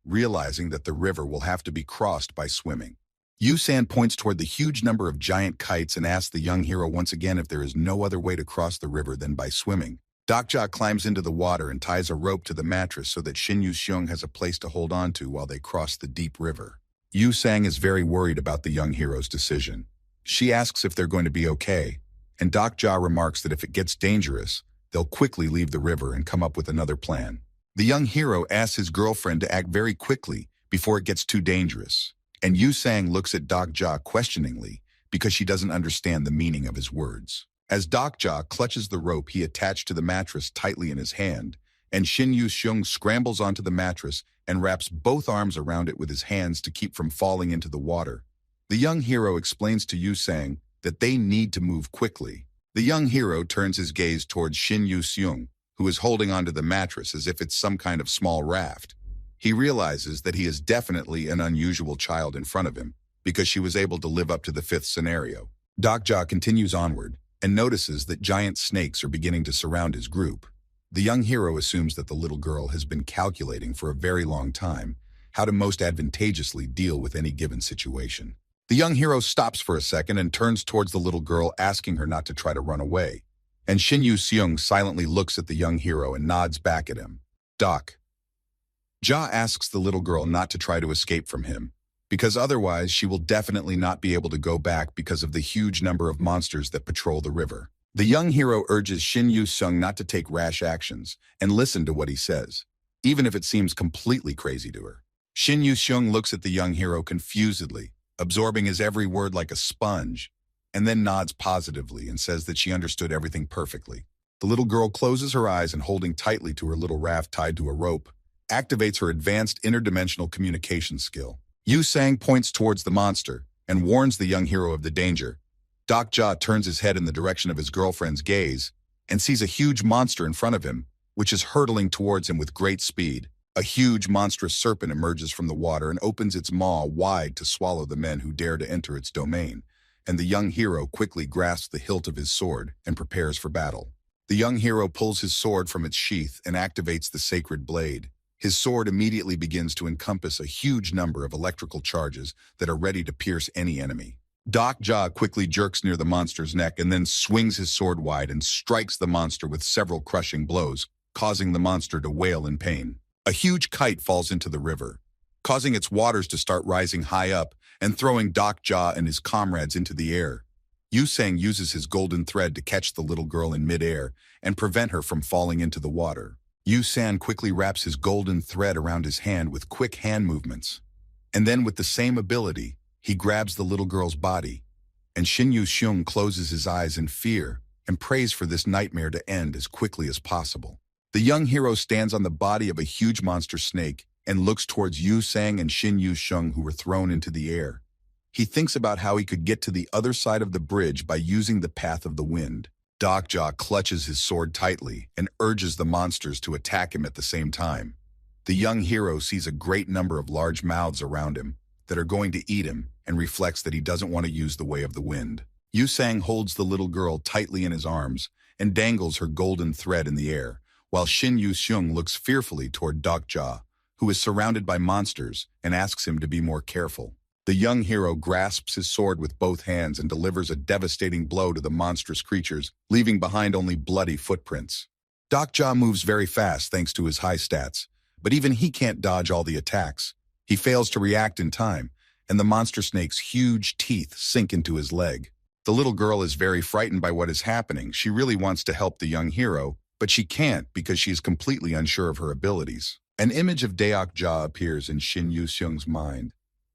realizing that the river will have to be crossed by swimming. Yu-san points toward the huge number of giant kites and asks the young hero once again if there is no other way to cross the river than by swimming. Dokja climbs into the water and ties a rope to the mattress so that Shin Yu-seung has a place to hold on to while they cross the deep river. Yu Sang is very worried about the young hero's decision. She asks if they're going to be okay, and Dokja remarks that if it gets dangerous, they'll quickly leave the river and come up with another plan. The young hero asks his girlfriend to act very quickly before it gets too dangerous, and Yu Sang looks at Dokja questioningly because she doesn't understand the meaning of his words. As Dokja clutches the rope he attached to the mattress tightly in his hand, and Shin Yu-seung scrambles onto the mattress and wraps both arms around it with his hands to keep from falling into the water. The young hero explains to Yu Sang that they need to move quickly. The young hero turns his gaze towards Shin Yu-seung, who is holding onto the mattress as if it's some kind of small raft. He realizes that he is definitely an unusual child in front of him because she was able to live up to the fifth scenario. Dokja continues onward and notices that giant snakes are beginning to surround his group. The young hero assumes that the little girl has been calculating for a very long time how to most advantageously deal with any given situation. The young hero stops for a second and turns towards the little girl, asking her not to try to run away. And Shin Yu-seung silently looks at the young hero and nods back at him. Ja asks the little girl not to try to escape from him, because otherwise she will definitely not be able to go back because of the huge number of monsters that patrol the river. The young hero urges Shin Yu-seung not to take rash actions and listen to what he says, even if it seems completely crazy to her. Shin Yu-seung looks at the young hero confusedly, absorbing his every word like a sponge, and then nods positively and says that she understood everything perfectly. The little girl closes her eyes and, holding tightly to her little raft tied to a rope, activates her advanced interdimensional communication skill. Yu Sang points towards the monster and warns the young hero of the danger. Dokja turns his head in the direction of his girlfriend's gaze and sees a huge monster in front of him, which is hurtling towards him with great speed. A huge monstrous serpent emerges from the water and opens its maw wide to swallow the men who dare to enter its domain, and the young hero quickly grasps the hilt of his sword and prepares for battle. The young hero pulls his sword from its sheath and activates the sacred blade. His sword immediately begins to encompass a huge number of electrical charges that are ready to pierce any enemy. Dokja quickly jerks near the monster's neck and then swings his sword wide and strikes the monster with several crushing blows, causing the monster to wail in pain. A huge kite falls into the river, causing its waters to start rising high up and throwing Dokja and his comrades into the air. Yu Sang uses his golden thread to catch the little girl in midair and prevent her from falling into the water. Yu Sang quickly wraps his golden thread around his hand with quick hand movements. And then with the same ability, he grabs the little girl's body, and Shin Yu-seung closes his eyes in fear and prays for this nightmare to end as quickly as possible. The young hero stands on the body of a huge monster snake and looks towards Yu Sang and Shin Yu-seung, who were thrown into the air. He thinks about how he could get to the other side of the bridge by using the path of the wind. Dokja clutches his sword tightly and urges the monsters to attack him at the same time. The young hero sees a great number of large mouths around him that are going to eat him and reflects that he doesn't want to use the way of the wind. Yu Sang holds the little girl tightly in his arms and dangles her golden thread in the air, while Shin Yu-seung looks fearfully toward Dokja, who is surrounded by monsters, and asks him to be more careful. The young hero grasps his sword with both hands and delivers a devastating blow to the monstrous creatures, leaving behind only bloody footprints. Dokja moves very fast thanks to his high stats, but even he can't dodge all the attacks. He fails to react in time, and the monster snake's huge teeth sink into his leg. The little girl is very frightened by what is happening. She really wants to help the young hero, but she can't because she is completely unsure of her abilities. An image of Dokja appears in Shin Yu-seung's mind,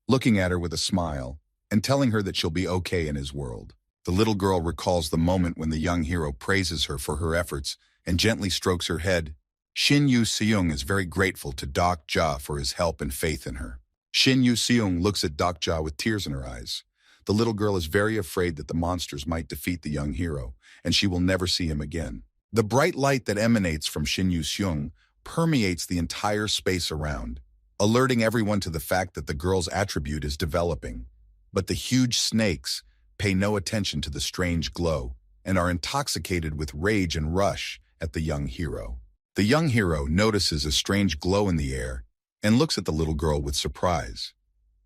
looking at her with a smile and telling her that she'll be okay in his world. The little girl recalls the moment when the young hero praises her for her efforts and gently strokes her head. Shin Yu-seung is very grateful to Dokja for his help and faith in her. Shin Yu-seung looks at Dokja with tears in her eyes. The little girl is very afraid that the monsters might defeat the young hero, and she will never see him again. The bright light that emanates from Shin Yu-seung permeates the entire space around, alerting everyone to the fact that the girl's attribute is developing. But the huge snakes pay no attention to the strange glow and are intoxicated with rage and rush at the young hero. The young hero notices a strange glow in the air and looks at the little girl with surprise.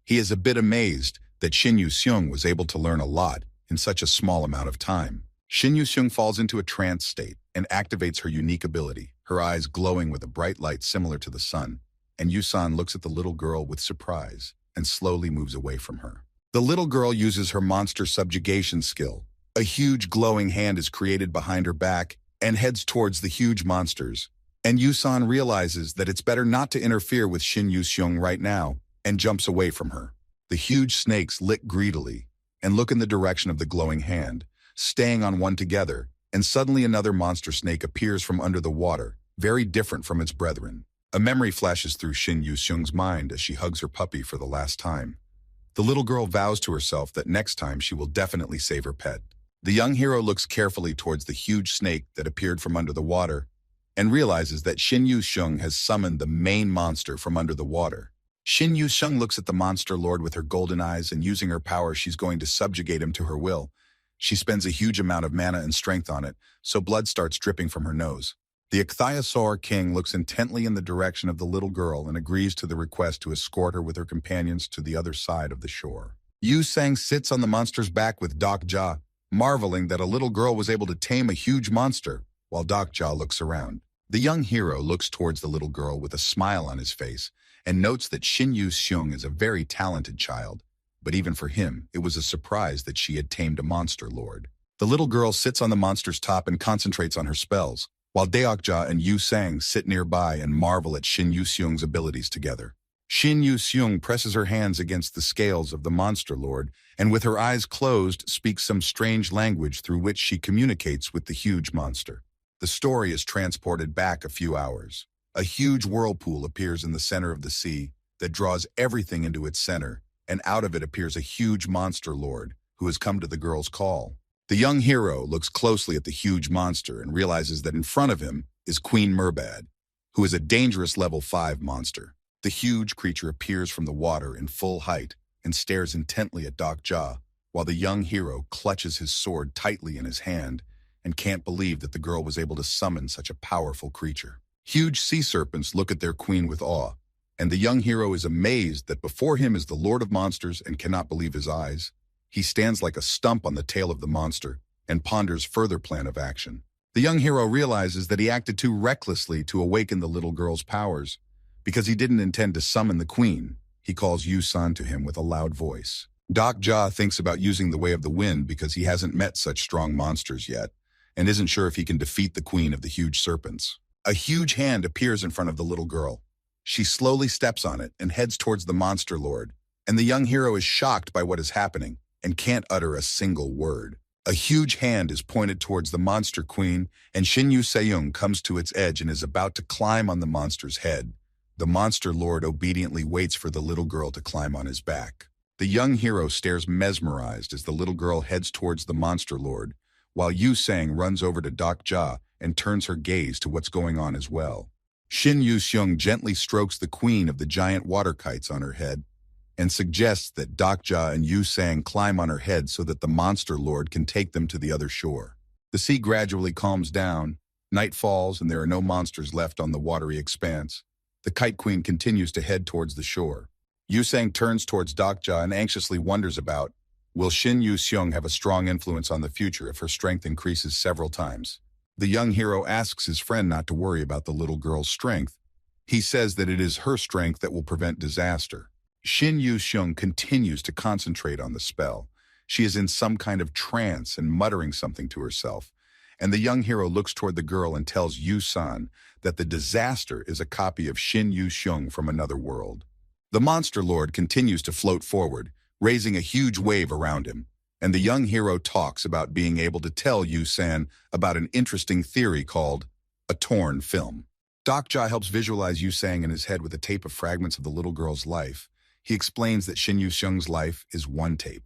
He is a bit amazed that Shin Yu-seung was able to learn a lot in such a small amount of time. Shin Yu-seung falls into a trance state and activates her unique ability, her eyes glowing with a bright light similar to the sun, and Yusan looks at the little girl with surprise and slowly moves away from her. The little girl uses her monster subjugation skill. A huge glowing hand is created behind her back and heads towards the huge monsters. And Yusan realizes that it's better not to interfere with Shin Yu-seung right now and jumps away from her. The huge snakes lick greedily and look in the direction of the glowing hand, staying on one together, and suddenly another monster snake appears from under the water, very different from its brethren. A memory flashes through Shin Yu-seung's mind as she hugs her puppy for the last time. The little girl vows to herself that next time she will definitely save her pet. The young hero looks carefully towards the huge snake that appeared from under the water and realizes that Shin Yu-seung has summoned the main monster from under the water. Shin Yu-seung looks at the monster lord with her golden eyes, and using her power she's going to subjugate him to her will. She spends a huge amount of mana and strength on it, so blood starts dripping from her nose. The Ichthyosaur king looks intently in the direction of the little girl and agrees to the request to escort her with her companions to the other side of the shore. Yu Sang sits on the monster's back with Doc Ja, marveling that a little girl was able to tame a huge monster, while Doc Ja looks around. The young hero looks towards the little girl with a smile on his face and notes that Shin Yu-seung is a very talented child. But even for him, it was a surprise that she had tamed a monster lord. The little girl sits on the monster's top and concentrates on her spells, while Deokja and Yu Sang sit nearby and marvel at Shin Yu-seung's abilities together. Shin Yu-seung presses her hands against the scales of the monster lord and with her eyes closed speaks some strange language through which she communicates with the huge monster. The story is transported back a few hours. A huge whirlpool appears in the center of the sea that draws everything into its center, and out of it appears a huge monster lord who has come to the girl's call. The young hero looks closely at the huge monster and realizes that in front of him is Queen Merbad, who is a dangerous level 5 monster. The huge creature appears from the water in full height and stares intently at Doc Ja, while the young hero clutches his sword tightly in his hand and can't believe that the girl was able to summon such a powerful creature. Huge sea serpents look at their queen with awe, and the young hero is amazed that before him is the Lord of Monsters and cannot believe his eyes. He stands like a stump on the tail of the monster and ponders further plan of action. The young hero realizes that he acted too recklessly to awaken the little girl's powers. Because he didn't intend to summon the queen, he calls Yu-san to him with a loud voice. Doc Ja thinks about using the Way of the Wind because he hasn't met such strong monsters yet and isn't sure if he can defeat the queen of the huge serpents. A huge hand appears in front of the little girl. She slowly steps on it and heads towards the monster lord, and the young hero is shocked by what is happening and can't utter a single word. A huge hand is pointed towards the monster queen, and Shin Yu-seung comes to its edge and is about to climb on the monster's head. The monster lord obediently waits for the little girl to climb on his back. The young hero stares mesmerized as the little girl heads towards the monster lord, while Yu-sang runs over to Doc Ja and turns her gaze to what's going on as well. Shin Yu-seung gently strokes the queen of the giant water kites on her head and suggests that Doc Ja and Yu-sang climb on her head so that the monster lord can take them to the other shore. The sea gradually calms down, night falls, and there are no monsters left on the watery expanse. The kite queen continues to head towards the shore. Yu-sang turns towards Doc Ja and anxiously wonders about, will Shin Yu-seung have a strong influence on the future if her strength increases several times? The young hero asks his friend not to worry about the little girl's strength. He says that it is her strength that will prevent disaster. Shin Yu-seung continues to concentrate on the spell. She is in some kind of trance and muttering something to herself, and the young hero looks toward the girl and tells Yu-san that the disaster is a copy of Shin Yu-seung from another world. The monster lord continues to float forward, raising a huge wave around him, and the young hero talks about being able to tell Yu-san about an interesting theory called a torn film. Doc Ja helps visualize Yu-sang in his head with a tape of fragments of the little girl's life. He explains that Shin Yu-seung's life is one tape,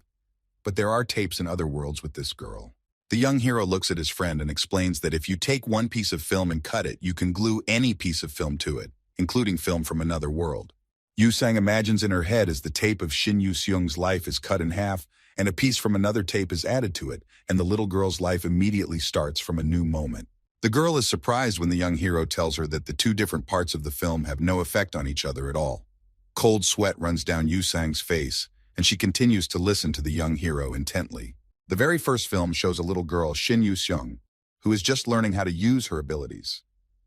but there are tapes in other worlds with this girl. The young hero looks at his friend and explains that if you take one piece of film and cut it, you can glue any piece of film to it, including film from another world. Yu-sang imagines in her head as the tape of Shin Yu-seung's life is cut in half, and a piece from another tape is added to it, and the little girl's life immediately starts from a new moment. The girl is surprised when the young hero tells her that the two different parts of the film have no effect on each other at all. Cold sweat runs down Yu-sang's face, and she continues to listen to the young hero intently. The very first film shows a little girl, Shin Yu-seung, who is just learning how to use her abilities.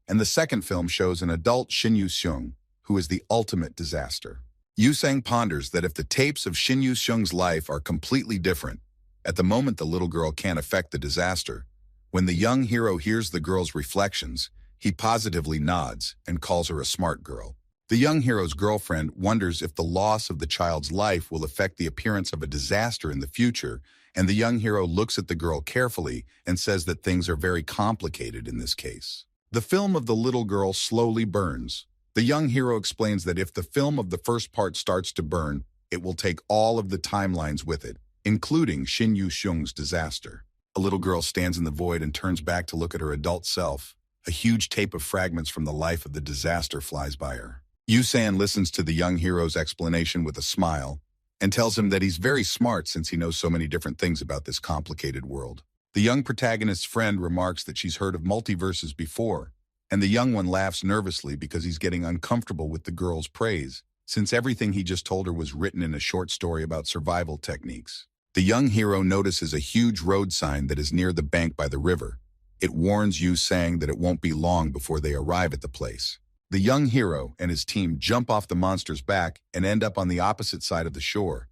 And the second film shows an adult Shin Yu-seung, who is the ultimate disaster. Yu-sang ponders that if the tapes of Shin Yu-seung's life are completely different, at the moment the little girl can't affect the disaster. When the young hero hears the girl's reflections, he positively nods and calls her a smart girl. The young hero's girlfriend wonders if the loss of the child's life will affect the appearance of a disaster in the future, and the young hero looks at the girl carefully and says that things are very complicated in this case. The film of the little girl slowly burns. The young hero explains that if the film of the first part starts to burn, it will take all of the timelines with it, including Shin Yu-seung's disaster. A little girl stands in the void and turns back to look at her adult self. A huge tape of fragments from the life of the disaster flies by her. Yu-san listens to the young hero's explanation with a smile and tells him that he's very smart since he knows so many different things about this complicated world. The young protagonist's friend remarks that she's heard of multiverses before, and the young one laughs nervously because he's getting uncomfortable with the girl's praise, since everything he just told her was written in a short story about survival techniques. The young hero notices a huge road sign that is near the bank by the river. It warns Yu-sang that it won't be long before they arrive at the place. The young hero and his team jump off the monster's back and end up on the opposite side of the shore,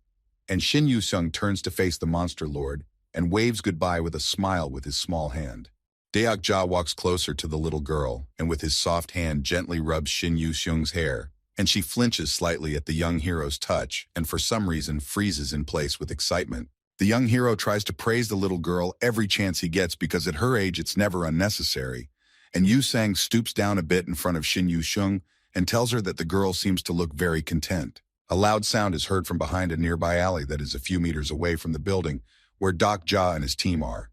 and Shin Yu-seung turns to face the monster lord and waves goodbye with a smile with his small hand. Deok-ja walks closer to the little girl and with his soft hand gently rubs Shin Yu-seung's hair, and she flinches slightly at the young hero's touch and for some reason freezes in place with excitement. The young hero tries to praise the little girl every chance he gets because at her age it's never unnecessary, and Yu-sang stoops down a bit in front of Shin Yu-seung and tells her that the girl seems to look very content. A loud sound is heard from behind a nearby alley that is a few meters away from the building where Deok-ja and his team are.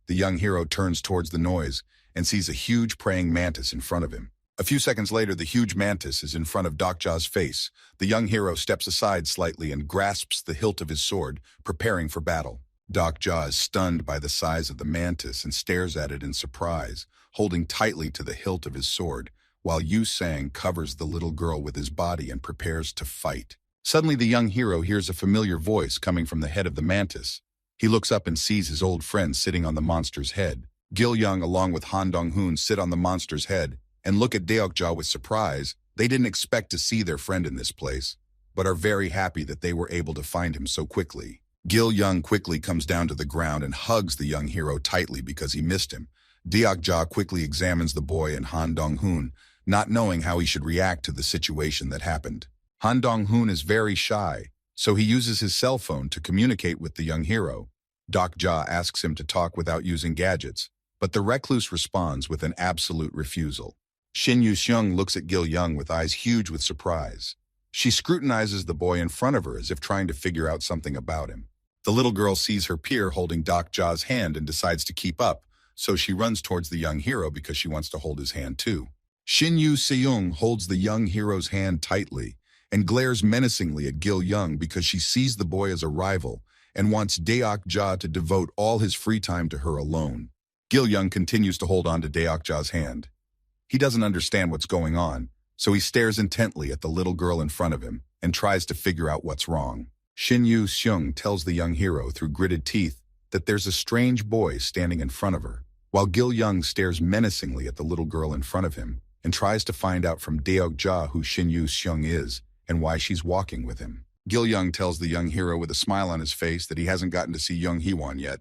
The young hero turns towards the noise and sees a huge praying mantis in front of him. A few seconds later, the huge mantis is in front of Deok-ja's face. The young hero steps aside slightly and grasps the hilt of his sword, preparing for battle. Deok-ja is stunned by the size of the mantis and stares at it in surprise, holding tightly to the hilt of his sword, while Yu-sang covers the little girl with his body and prepares to fight. Suddenly, the young hero hears a familiar voice coming from the head of the mantis. He looks up and sees his old friend sitting on the monster's head. Gil-young along with Han Dong-hoon sit on the monster's head and look at Deok-ja with surprise. They didn't expect to see their friend in this place, but are very happy that they were able to find him so quickly. Gil-young quickly comes down to the ground and hugs the young hero tightly because he missed him. Deok-ja quickly examines the boy and Han Dong-hoon, not knowing how he should react to the situation that happened. Han Dong-hoon is very shy, so he uses his cell phone to communicate with the young hero. Deok-ja asks him to talk without using gadgets, but the recluse responds with an absolute refusal. Shin Yu-seung looks at Gil-young with eyes huge with surprise. She scrutinizes the boy in front of her as if trying to figure out something about him. The little girl sees her peer holding Deok-ja's hand and decides to keep up, so she runs towards the young hero because she wants to hold his hand too. Shin Yu-seung holds the young hero's hand tightly and glares menacingly at Gil-young because she sees the boy as a rival and wants Deok-ja to devote all his free time to her alone. Gil-young continues to hold on to Deok-ja's hand. He doesn't understand what's going on, so he stares intently at the little girl in front of him and tries to figure out what's wrong. Shin Yu-seung tells the young hero through gritted teeth that there's a strange boy standing in front of her, while Gil-young stares menacingly at the little girl in front of him and tries to find out from Deok-ja who Shin Yu-seung is and why she's walking with him. Gil-young tells the young hero with a smile on his face that he hasn't gotten to see young Hee-won yet,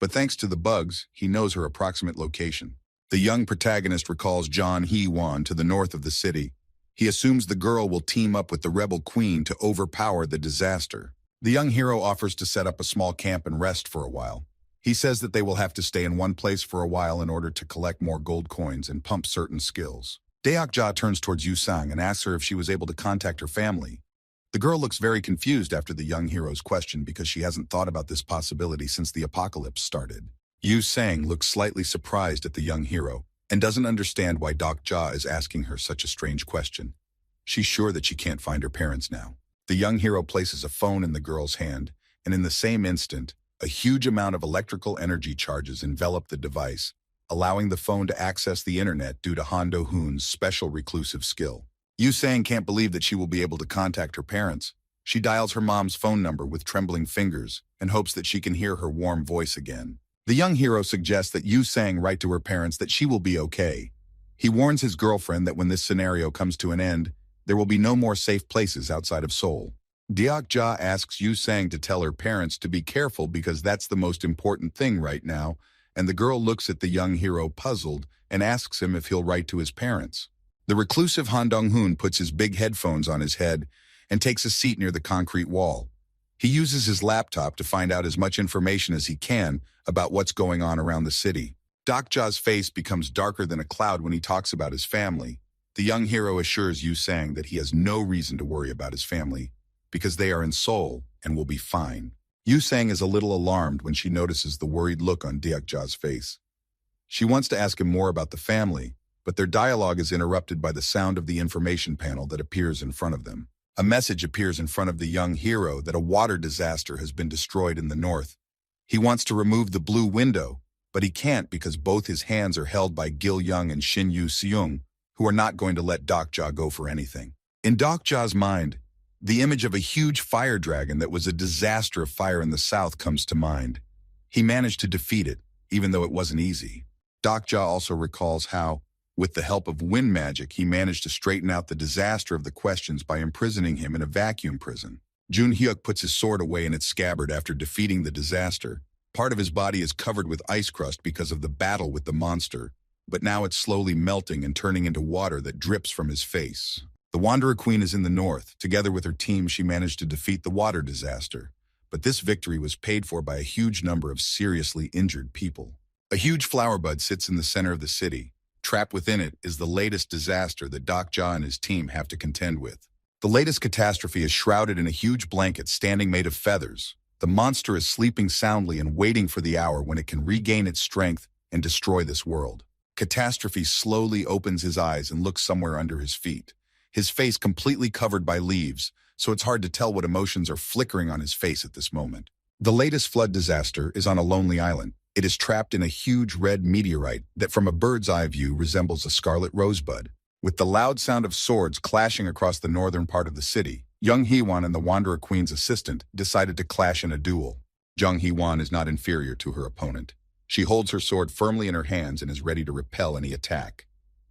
but thanks to the bugs, he knows her approximate location. The young protagonist recalls John Hee-won to the north of the city. He assumes the girl will team up with the rebel queen to overpower the disaster. The young hero offers to set up a small camp and rest for a while. He says that they will have to stay in one place for a while in order to collect more gold coins and pump certain skills. Deok-ja turns towards Yu-sang and asks her if she was able to contact her family. The girl looks very confused after the young hero's question because she hasn't thought about this possibility since the apocalypse started. Yu-sang looks slightly surprised at the young hero and doesn't understand why Deok-ja is asking her such a strange question. She's sure that she can't find her parents now. The young hero places a phone in the girl's hand, and in the same instant, a huge amount of electrical energy charges envelop the device, allowing the phone to access the internet due to Han Do-hoon's special reclusive skill. Yu-sang can't believe that she will be able to contact her parents. She dials her mom's phone number with trembling fingers and hopes that she can hear her warm voice again. The young hero suggests that Yu Sang write to her parents that she will be okay. He warns his girlfriend that when this scenario comes to an end, there will be no more safe places outside of Seoul. Deok-ja asks Yu Sang to tell her parents to be careful because that's the most important thing right now, and the girl looks at the young hero puzzled and asks him if he'll write to his parents. The reclusive Han Dong-hoon puts his big headphones on his head and takes a seat near the concrete wall. He uses his laptop to find out as much information as he can about what's going on around the city. Deok-ja's face becomes darker than a cloud when he talks about his family. The young hero assures Yu Sang that he has no reason to worry about his family because they are in Seoul and will be fine. Yu Sang is a little alarmed when she notices the worried look on Deok-ja's face. She wants to ask him more about the family, but their dialogue is interrupted by the sound of the information panel that appears in front of them. A message appears in front of the young hero that a water disaster has been destroyed in the north. He wants to remove the blue window, but he can't because both his hands are held by Gil Young and Shin Yu-seung, who are not going to let Deok-ja go for anything. In Deok-ja's mind, the image of a huge fire dragon that was a disaster of fire in the south comes to mind. He managed to defeat it, even though it wasn't easy. Deok-ja also recalls how, with the help of wind magic, he managed to straighten out the disaster of the questions by imprisoning him in a vacuum prison. Jun Hyuk puts his sword away in its scabbard after defeating the disaster. Part of his body is covered with ice crust because of the battle with the monster, but now it's slowly melting and turning into water that drips from his face. The Wanderer Queen is in the north. Together with her team, she managed to defeat the water disaster. But this victory was paid for by a huge number of seriously injured people. A huge flower bud sits in the center of the city. Trapped within it is the latest disaster that Deok-ja and his team have to contend with. The latest catastrophe is shrouded in a huge blanket standing made of feathers. The monster is sleeping soundly and waiting for the hour when it can regain its strength and destroy this world. Catastrophe slowly opens his eyes and looks somewhere under his feet. His face completely covered by leaves, so it's hard to tell what emotions are flickering on his face at this moment. The latest flood disaster is on a lonely island. It is trapped in a huge red meteorite that from a bird's eye view resembles a scarlet rosebud. With the loud sound of swords clashing across the northern part of the city, Jung Hee-won and the Wanderer Queen's assistant decided to clash in a duel. Jung Hee-won is not inferior to her opponent. She holds her sword firmly in her hands and is ready to repel any attack.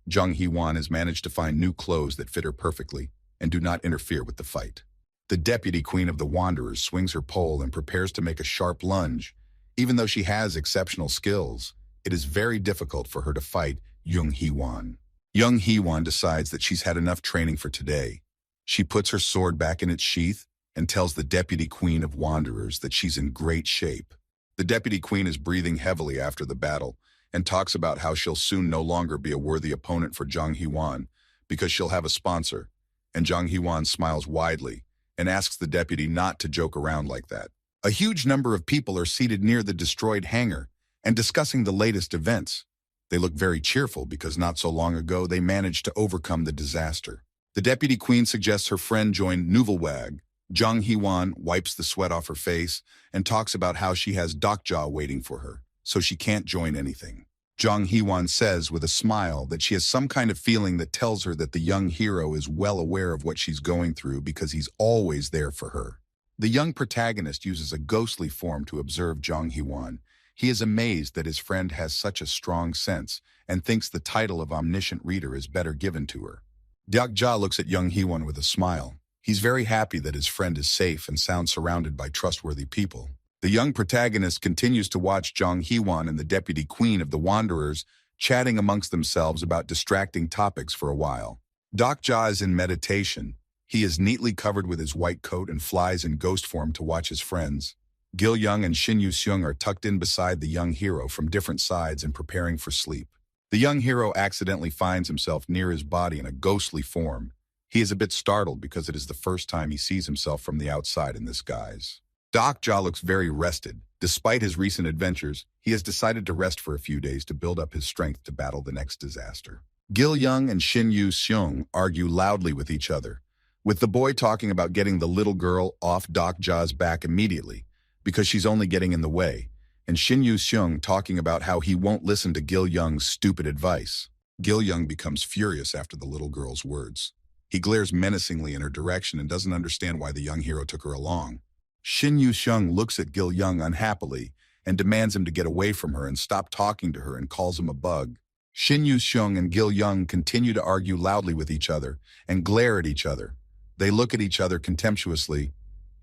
Jung Hee-won has managed to find new clothes that fit her perfectly and do not interfere with the fight. The deputy queen of the Wanderers swings her pole and prepares to make a sharp lunge. Even though she has exceptional skills, it is very difficult for her to fight Jung Hee-won. Jung Hee-won decides that she's had enough training for today. She puts her sword back in its sheath and tells the deputy queen of Wanderers that she's in great shape. The deputy queen is breathing heavily after the battle and talks about how she'll soon no longer be a worthy opponent for Jung Hee-won because she'll have a sponsor, and Jung Hee-won smiles widely and asks the deputy not to joke around like that. A huge number of people are seated near the destroyed hangar and discussing the latest events. They look very cheerful because not so long ago they managed to overcome the disaster. The deputy queen suggests her friend join Nuvelwag. Jung Hee-won wipes the sweat off her face and talks about how she has Deok-ja waiting for her, so she can't join anything. Jung Hee-won says with a smile that she has some kind of feeling that tells her that the young hero is well aware of what she's going through because he's always there for her. The young protagonist uses a ghostly form to observe Jung Hee-won. He is amazed that his friend has such a strong sense and thinks the title of omniscient reader is better given to her. Deok-ja looks at Jung Hee-won with a smile. He's very happy that his friend is safe and sound surrounded by trustworthy people. The young protagonist continues to watch Jung Hee-won and the deputy queen of the Wanderers chatting amongst themselves about distracting topics for a while. Deok-ja is in meditation. He is neatly covered with his white coat and flies in ghost form to watch his friends. Gil Young and Shin Yu-seung are tucked in beside the young hero from different sides and preparing for sleep. The young hero accidentally finds himself near his body in a ghostly form. He is a bit startled because it is the first time he sees himself from the outside in this guise. Deok-ja looks very rested. Despite his recent adventures, he has decided to rest for a few days to build up his strength to battle the next disaster. Gil Young and Shin Yu-seung argue loudly with each other, with the boy talking about getting the little girl off Deok-ja's back immediately, because she's only getting in the way, and Shin Yu-seung talking about how he won't listen to Gil Young's stupid advice. Gil Young becomes furious after the little girl's words. He glares menacingly in her direction and doesn't understand why the young hero took her along. Shin Yu-seung looks at Gil Young unhappily and demands him to get away from her and stop talking to her and calls him a bug. Shin Yu-seung and Gil Young continue to argue loudly with each other and glare at each other. They look at each other contemptuously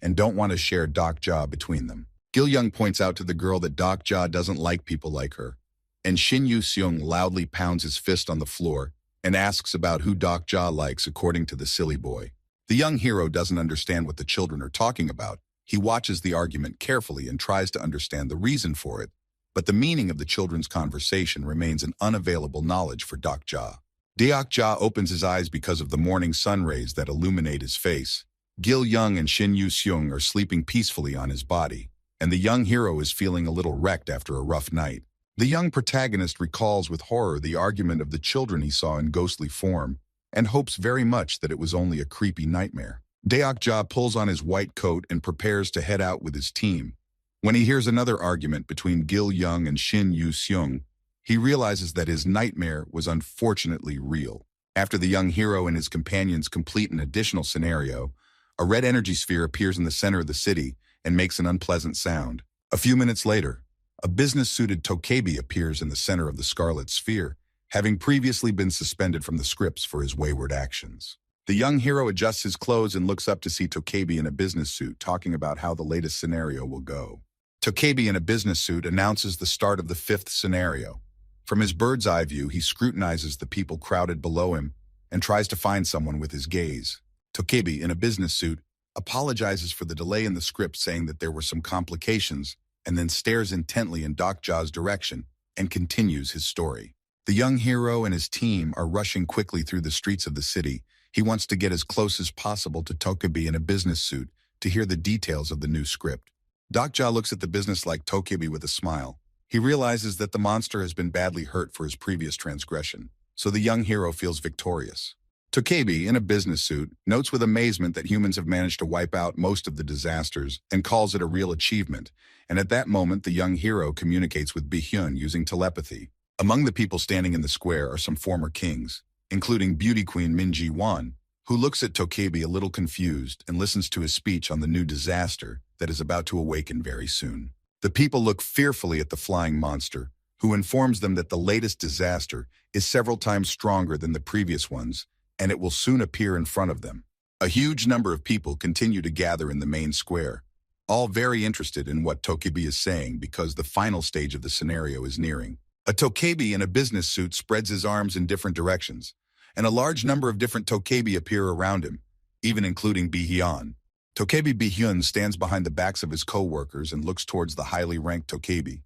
and don't want to share Dak Ja between them. Gil Young points out to the girl that Dak Ja doesn't like people like her, and Shin Yu-seung loudly pounds his fist on the floor and asks about who Dak Ja likes according to the silly boy. The young hero doesn't understand what the children are talking about. He watches the argument carefully and tries to understand the reason for it, but the meaning of the children's conversation remains an unavailable knowledge for Dak Ja. Dak Ja opens his eyes because of the morning sun rays that illuminate his face. Gil Young and Shin Yu-seung are sleeping peacefully on his body, and the young hero is feeling a little wrecked after a rough night. The young protagonist recalls with horror the argument of the children he saw in ghostly form and hopes very much that it was only a creepy nightmare. Dak Ja pulls on his white coat and prepares to head out with his team. When he hears another argument between Gil Young and Shin Yu-seung, he realizes that his nightmare was unfortunately real. After the young hero and his companions complete an additional scenario, a red energy sphere appears in the center of the city and makes an unpleasant sound. A few minutes later, a business-suited Tokebi appears in the center of the scarlet sphere, having previously been suspended from the scripts for his wayward actions. The young hero adjusts his clothes and looks up to see Tokebi in a business suit talking about how the latest scenario will go. Tokebi in a business suit announces the start of the 5th scenario. From his bird's eye view, he scrutinizes the people crowded below him and tries to find someone with his gaze. Tokebi in a business suit apologizes for the delay in the script, saying that there were some complications, and then stares intently in Dak Ja's direction and continues his story. The young hero and his team are rushing quickly through the streets of the city. He wants to get as close as possible to Tokebi in a business suit to hear the details of the new script. Dak Ja looks at the business-like Tokebi with a smile. He realizes that the monster has been badly hurt for his previous transgression, so the young hero feels victorious. Tokebi, in a business suit, notes with amazement that humans have managed to wipe out most of the disasters and calls it a real achievement, and at that moment the young hero communicates with Bi-hyun using telepathy. Among the people standing in the square are some former kings, including beauty queen Min Ji-won, who looks at Tokebi a little confused and listens to his speech on the new disaster that is about to awaken very soon. The people look fearfully at the flying monster, who informs them that the latest disaster is several times stronger than the previous ones, and it will soon appear in front of them. A huge number of people continue to gather in the main square, all very interested in what Tokebi is saying because the final stage of the scenario is nearing. A Tokebi in a business suit spreads his arms in different directions, and a large number of different Tokebi appear around him, even including Bi-hyun. Tokebi Bi-hyun stands behind the backs of his co-workers and looks towards the highly ranked Tokebi.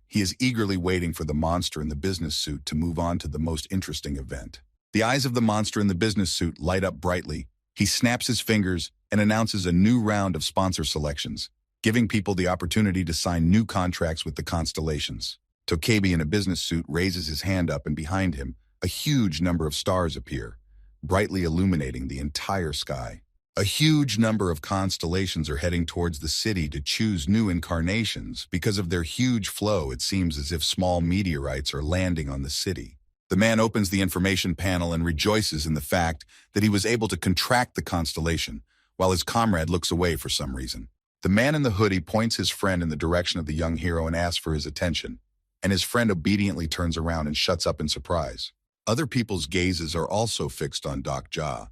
He is eagerly waiting for the monster in the business suit to move on to the most interesting event. The eyes of the monster in the business suit light up brightly. He snaps his fingers and announces a new round of sponsor selections, giving people the opportunity to sign new contracts with the constellations. Tokebi in a business suit raises his hand up, and behind him, a huge number of stars appear, brightly illuminating the entire sky. A huge number of constellations are heading towards the city to choose new incarnations. Because of their huge flow, it seems as if small meteorites are landing on the city. The man opens the information panel and rejoices in the fact that he was able to contract the constellation, while his comrade looks away for some reason. The man in the hoodie points his friend in the direction of the young hero and asks for his attention, and his friend obediently turns around and shuts up in surprise. Other people's gazes are also fixed on Dak Ja.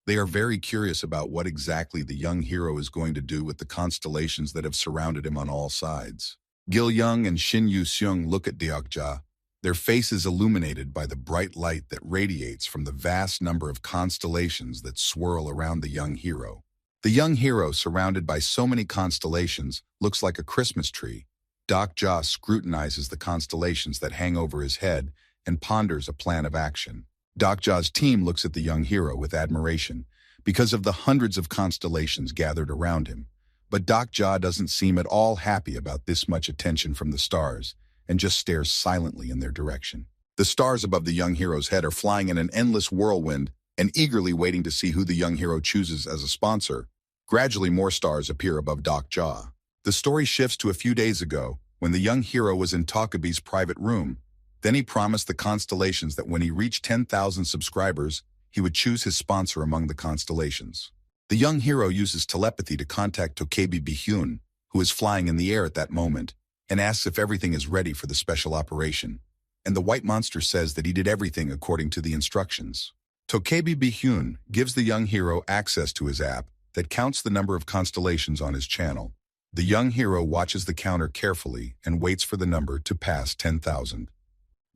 They are very curious about what exactly the young hero is going to do with the constellations that have surrounded him on all sides. Gil Young and Shin Yu-seung look at Dak Ja, their faces illuminated by the bright light that radiates from the vast number of constellations that swirl around the young hero. The young hero, surrounded by so many constellations, looks like a Christmas tree. Dak Ja scrutinizes the constellations that hang over his head and ponders a plan of action. Dak Ja's team looks at the young hero with admiration because of the hundreds of constellations gathered around him. But Dak Ja doesn't seem at all happy about this much attention from the stars and just stares silently in their direction. The stars above the young hero's head are flying in an endless whirlwind and eagerly waiting to see who the young hero chooses as a sponsor. Gradually, more stars appear above Dak Ja. The story shifts to a few days ago when the young hero was in Tokebi's private room. Then he promised the constellations that when he reached 10,000 subscribers, he would choose his sponsor among the constellations. The young hero uses telepathy to contact Tokebi Bihyun, who is flying in the air at that moment, and asks if everything is ready for the special operation. And the white monster says that he did everything according to the instructions. Tokebi Bihyun gives the young hero access to his app that counts the number of constellations on his channel. The young hero watches the counter carefully and waits for the number to pass 10,000.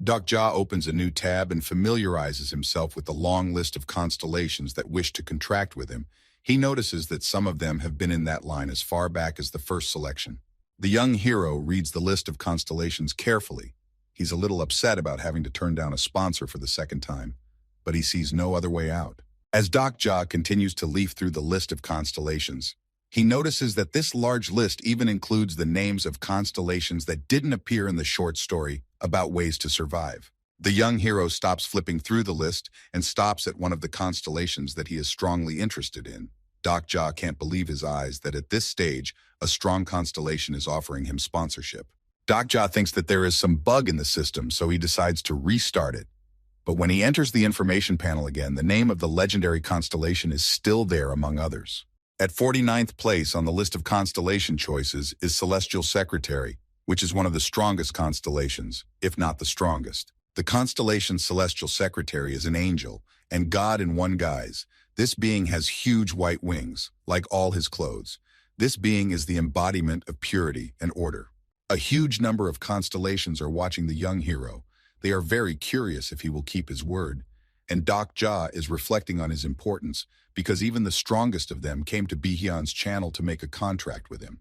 Dokja opens a new tab and familiarizes himself with the long list of constellations that wish to contract with him. He notices that some of them have been in that line as far back as the first selection. The young hero reads the list of constellations carefully. He's a little upset about having to turn down a sponsor for the second time, but he sees no other way out. As Dokja continues to leaf through the list of constellations, he notices that this large list even includes the names of constellations that didn't appear in the short story about ways to survive. The young hero stops flipping through the list and stops at one of the constellations that he is strongly interested in. Dokja can't believe his eyes that at this stage, a strong constellation is offering him sponsorship. Dokja thinks that there is some bug in the system, so he decides to restart it. But when he enters the information panel again, the name of the legendary constellation is still there among others. At 49th place on the list of constellation choices is Celestial Secretary, which is one of the strongest constellations, if not the strongest. The constellation Celestial Secretary is an angel and God in one guise. This being has huge white wings, like all his clothes. This being is the embodiment of purity and order. A huge number of constellations are watching the young hero. They are very curious if he will keep his word. And Dokja is reflecting on his importance because even the strongest of them came to Bihyun's channel to make a contract with him.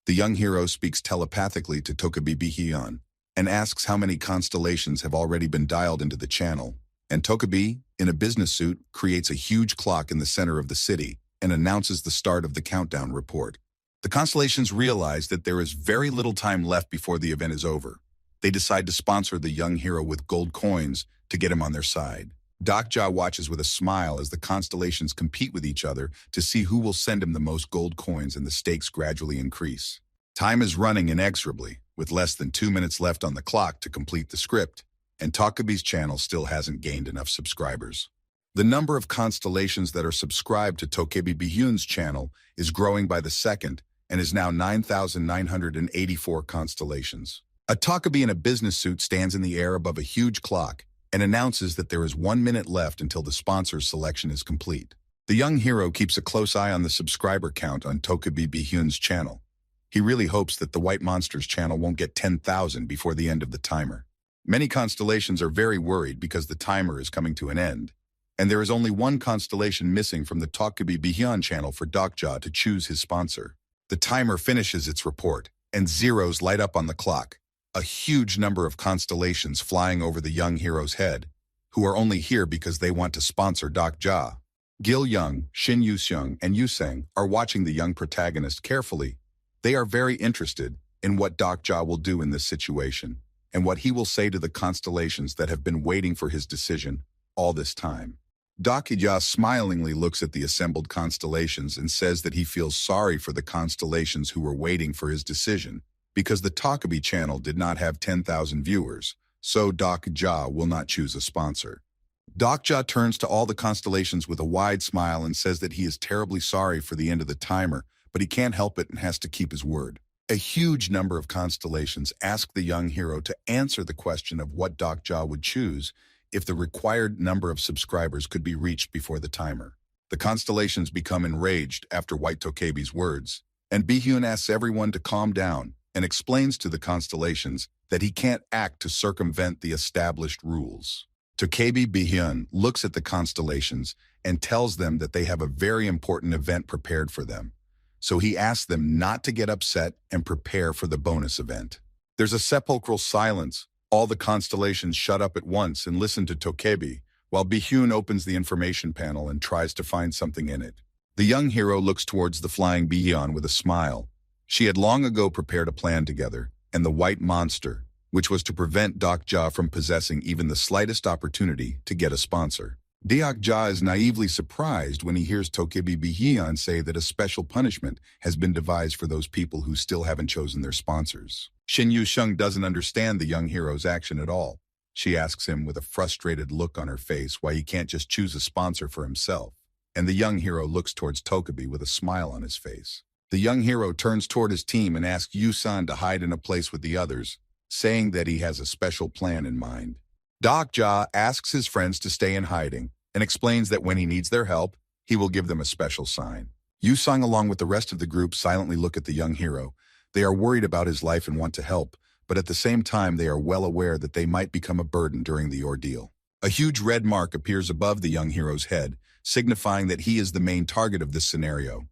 The young hero speaks telepathically to Tokebi Bihyun and asks how many constellations have already been dialed into the channel. And Tokebi, in a business suit, creates a huge clock in the center of the city and announces the start of the countdown report. The constellations realize that there is very little time left before the event is over. They decide to sponsor the young hero with gold coins to get him on their side. Dokja watches with a smile as the constellations compete with each other to see who will send him the most gold coins, and the stakes gradually increase. Time is running inexorably, with less than 2 minutes left on the clock to complete the script, and Tokebi's channel still hasn't gained enough subscribers. The number of constellations that are subscribed to Tokebi Bihyun's channel is growing by the second and is now 9,984 constellations. A Tokebi in a business suit stands in the air above a huge clock and announces that there is 1 minute left until the sponsor's selection is complete. The young hero keeps a close eye on the subscriber count on Tokebi Bihyun's channel. He really hopes that the White Monster's channel won't get 10,000 before the end of the timer. Many constellations are very worried because the timer is coming to an end, and there is only one constellation missing from the Tokebi Bihyun channel for Dokja to choose his sponsor. The timer finishes its report, and zeros light up on the clock. A huge number of constellations flying over the young hero's head, who are only here because they want to sponsor Dokja. Gil Young, Shin Yu-seung, and Yu-sang are watching the young protagonist carefully. They are very interested in what Dokja will do in this situation, and what he will say to the constellations that have been waiting for his decision all this time. Dokja smilingly looks at the assembled constellations and says that he feels sorry for the constellations who were waiting for his decision, because the Tokebi channel did not have 10,000 viewers, so Dokja will not choose a sponsor. Dokja turns to all the constellations with a wide smile and says that he is terribly sorry for the end of the timer, but he can't help it and has to keep his word. A huge number of constellations ask the young hero to answer the question of what Dokja would choose if the required number of subscribers could be reached before the timer. The constellations become enraged after White Tokebi's words, and Bihyun asks everyone to calm down and explains to the constellations that he can't act to circumvent the established rules. Tokebi Bihyun looks at the constellations and tells them that they have a very important event prepared for them, so he asks them not to get upset and prepare for the bonus event. There's a sepulchral silence. All the constellations shut up at once and listen to Tokebi, while Bihyun opens the information panel and tries to find something in it. The young hero looks towards the flying Bihyun with a smile. She had long ago prepared a plan together, and the White Monster, which was to prevent Dokja from possessing even the slightest opportunity to get a sponsor. Dokja is naively surprised when he hears Tokebi Bihyun say that a special punishment has been devised for those people who still haven't chosen their sponsors. Shin Yu-seung doesn't understand the young hero's action at all. She asks him with a frustrated look on her face why he can't just choose a sponsor for himself. and the young hero looks towards Tokebi with a smile on his face. The young hero turns toward his team and asks Yusan to hide in a place with the others, saying that he has a special plan in mind. Dokja asks his friends to stay in hiding and explains that when he needs their help, he will give them a special sign. Yusang, along with the rest of the group, silently look at the young hero. They are worried about his life and want to help, but at the same time they are well aware that they might become a burden during the ordeal. A huge red mark appears above the young hero's head, signifying that he is the main target of this scenario.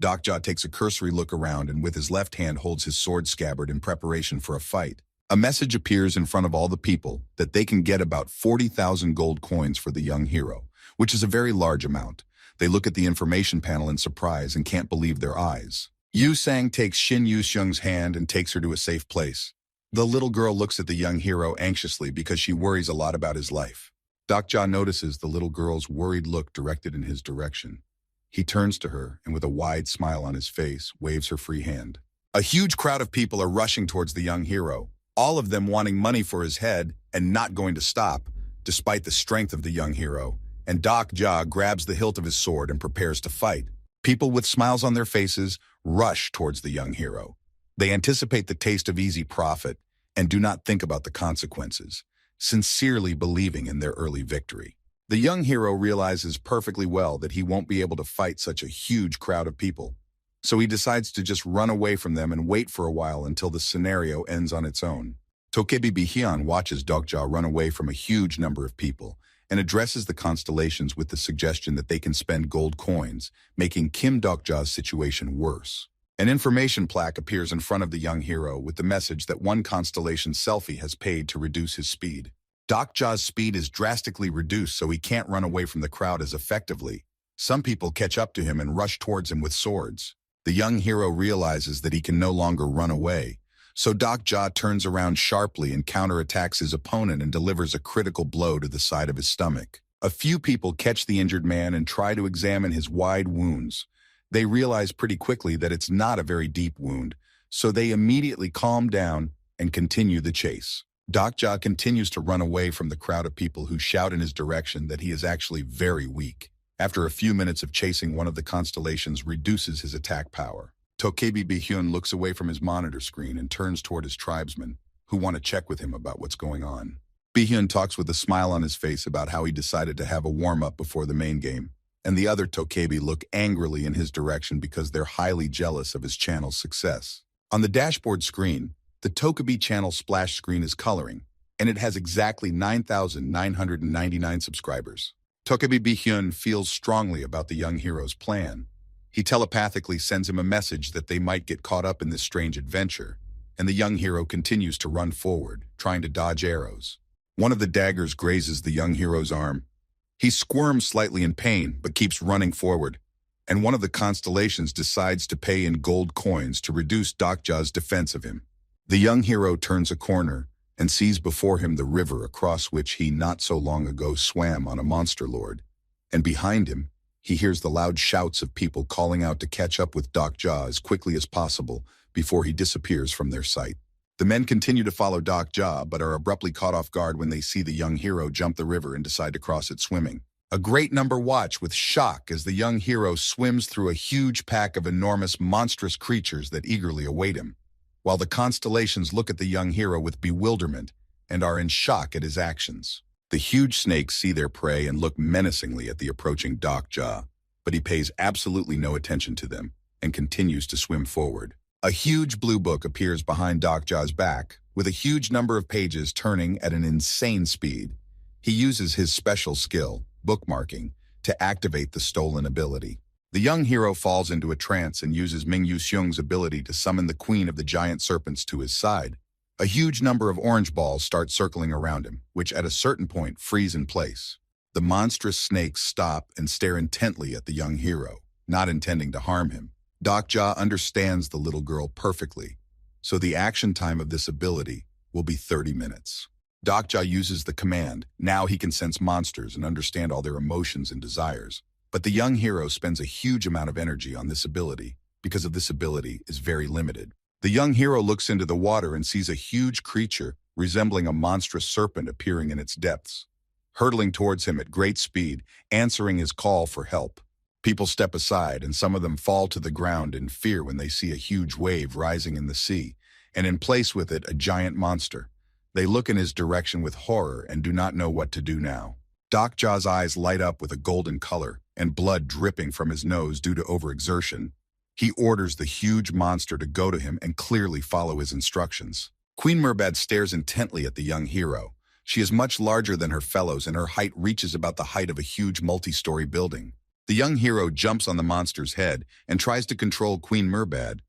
Dokja takes a cursory look around and with his left hand holds his sword scabbard in preparation for a fight. A message appears in front of all the people that they can get about 40,000 gold coins for the young hero, which is a very large amount. They look at the information panel in surprise and can't believe their eyes. Yu Sang takes Shin Yuseung's hand and takes her to a safe place. The little girl looks at the young hero anxiously because she worries a lot about his life. Dokja notices the little girl's worried look directed in his direction. He turns to her and with a wide smile on his face, waves her free hand. A huge crowd of people are rushing towards the young hero, all of them wanting money for his head and not going to stop, despite the strength of the young hero, and Dokja grabs the hilt of his sword and prepares to fight. People with smiles on their faces rush towards the young hero. They anticipate the taste of easy profit and do not think about the consequences, sincerely believing in their early victory. The young hero realizes perfectly well that he won't be able to fight such a huge crowd of people, so he decides to just run away from them and wait for a while until the scenario ends on its own. Tokebi Bihyun watches Dokja run away from a huge number of people and addresses the constellations with the suggestion that they can spend gold coins, making Kim Dokja's situation worse. An information plaque appears in front of the young hero with the message that one constellation selfie has paid to reduce his speed. Dokja's speed is drastically reduced so he can't run away from the crowd as effectively. Some people catch up to him and rush towards him with swords. The young hero realizes that he can no longer run away, so Dokja turns around sharply and counterattacks his opponent and delivers a critical blow to the side of his stomach. A few people catch the injured man and try to examine his wide wounds. They realize pretty quickly that it's not a very deep wound, so they immediately calm down and continue the chase. Dokja continues to run away from the crowd of people who shout in his direction that he is actually very weak. After a few minutes of chasing, one of the constellations reduces his attack power. Tokebi Bihyun looks away from his monitor screen and turns toward his tribesmen, who want to check with him about what's going on. Bihyun talks with a smile on his face about how he decided to have a warm-up before the main game, and the other Tokebi look angrily in his direction because they're highly jealous of his channel's success. On the dashboard screen, the Tokebi channel splash screen is coloring, and it has exactly 9,999 subscribers. Tokebi Bihyun feels strongly about the young hero's plan. He telepathically sends him a message that they might get caught up in this strange adventure, and the young hero continues to run forward, trying to dodge arrows. One of the daggers grazes the young hero's arm. He squirms slightly in pain, but keeps running forward, and one of the constellations decides to pay in gold coins to reduce Dokja's defense of him. The young hero turns a corner and sees before him the river across which he not so long ago swam on a monster lord, and behind him, he hears the loud shouts of people calling out to catch up with Dokja as quickly as possible before he disappears from their sight. The men continue to follow Dokja, but are abruptly caught off guard when they see the young hero jump the river and decide to cross it swimming. A great number watch with shock as the young hero swims through a huge pack of enormous, monstrous creatures that eagerly await him, while the constellations look at the young hero with bewilderment and are in shock at his actions. The huge snakes see their prey and look menacingly at the approaching Dokja, but he pays absolutely no attention to them and continues to swim forward. A huge blue book appears behind Dokja's back, with a huge number of pages turning at an insane speed. He uses his special skill, bookmarking, to activate the stolen ability. The young hero falls into a trance and uses Ming Yuseung's ability to summon the queen of the giant serpents to his side. A huge number of orange balls start circling around him, which at a certain point freeze in place. The monstrous snakes stop and stare intently at the young hero, not intending to harm him. Dokja understands the little girl perfectly, so the action time of this ability will be 30 minutes. Dokja uses the command, now he can sense monsters and understand all their emotions and desires. But the young hero spends a huge amount of energy on this ability, because of this ability is very limited. The young hero looks into the water and sees a huge creature resembling a monstrous serpent appearing in its depths, hurtling towards him at great speed, answering his call for help. People step aside, and some of them fall to the ground in fear when they see a huge wave rising in the sea, and in place with it a giant monster. They look in his direction with horror and do not know what to do now. Doc Jaw's eyes light up with a golden color, and blood dripping from his nose due to overexertion. He orders the huge monster to go to him and clearly follow his instructions. Queen Merbad stares intently at the young hero. She is much larger than her fellows, and her height reaches about the height of a huge multi-story building. The young hero jumps on the monster's head and tries to control Queen Merbad,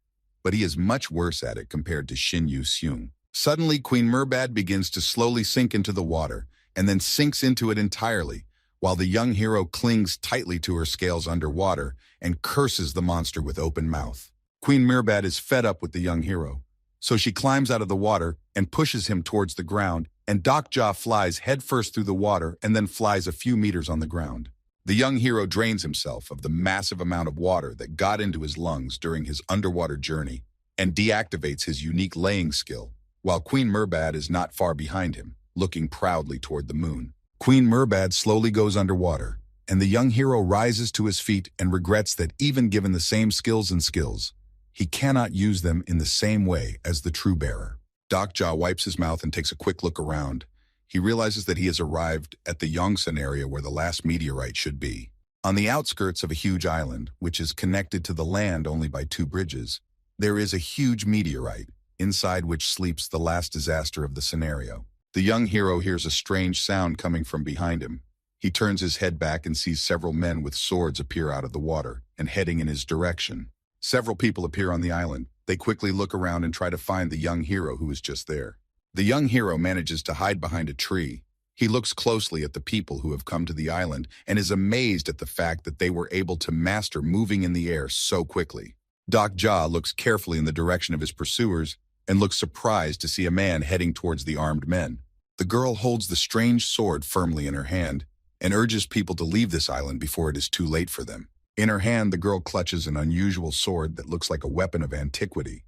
but he is much worse at it compared to Shin Yu-seung. Suddenly, Queen Merbad begins to slowly sink into the water, and then sinks into it entirely, while the young hero clings tightly to her scales underwater and curses the monster with open mouth. Queen Merbad is fed up with the young hero, so she climbs out of the water and pushes him towards the ground, and Doc Jaw flies headfirst through the water and then flies a few meters on the ground. The young hero drains himself of the massive amount of water that got into his lungs during his underwater journey and deactivates his unique laying skill, while Queen Merbad is not far behind him, looking proudly toward the moon. Queen Merbad slowly goes underwater, and the young hero rises to his feet and regrets that even given the same skills, he cannot use them in the same way as the true bearer. Doc Jaw wipes his mouth and takes a quick look around. He realizes that he has arrived at the Yongsan area where the last meteorite should be. On the outskirts of a huge island, which is connected to the land only by 2 bridges, there is a huge meteorite, inside which sleeps the last disaster of the scenario. The young hero hears a strange sound coming from behind him. He turns his head back and sees several men with swords appear out of the water and heading in his direction. Several people appear on the island. They quickly look around and try to find the young hero who is just there. The young hero manages to hide behind a tree. He looks closely at the people who have come to the island and is amazed at the fact that they were able to master moving in the air so quickly. Doc Jaw looks carefully in the direction of his pursuers and looks surprised to see a man heading towards the armed men. The girl holds the strange sword firmly in her hand and urges people to leave this island before it is too late for them. In her hand, the girl clutches an unusual sword that looks like a weapon of antiquity.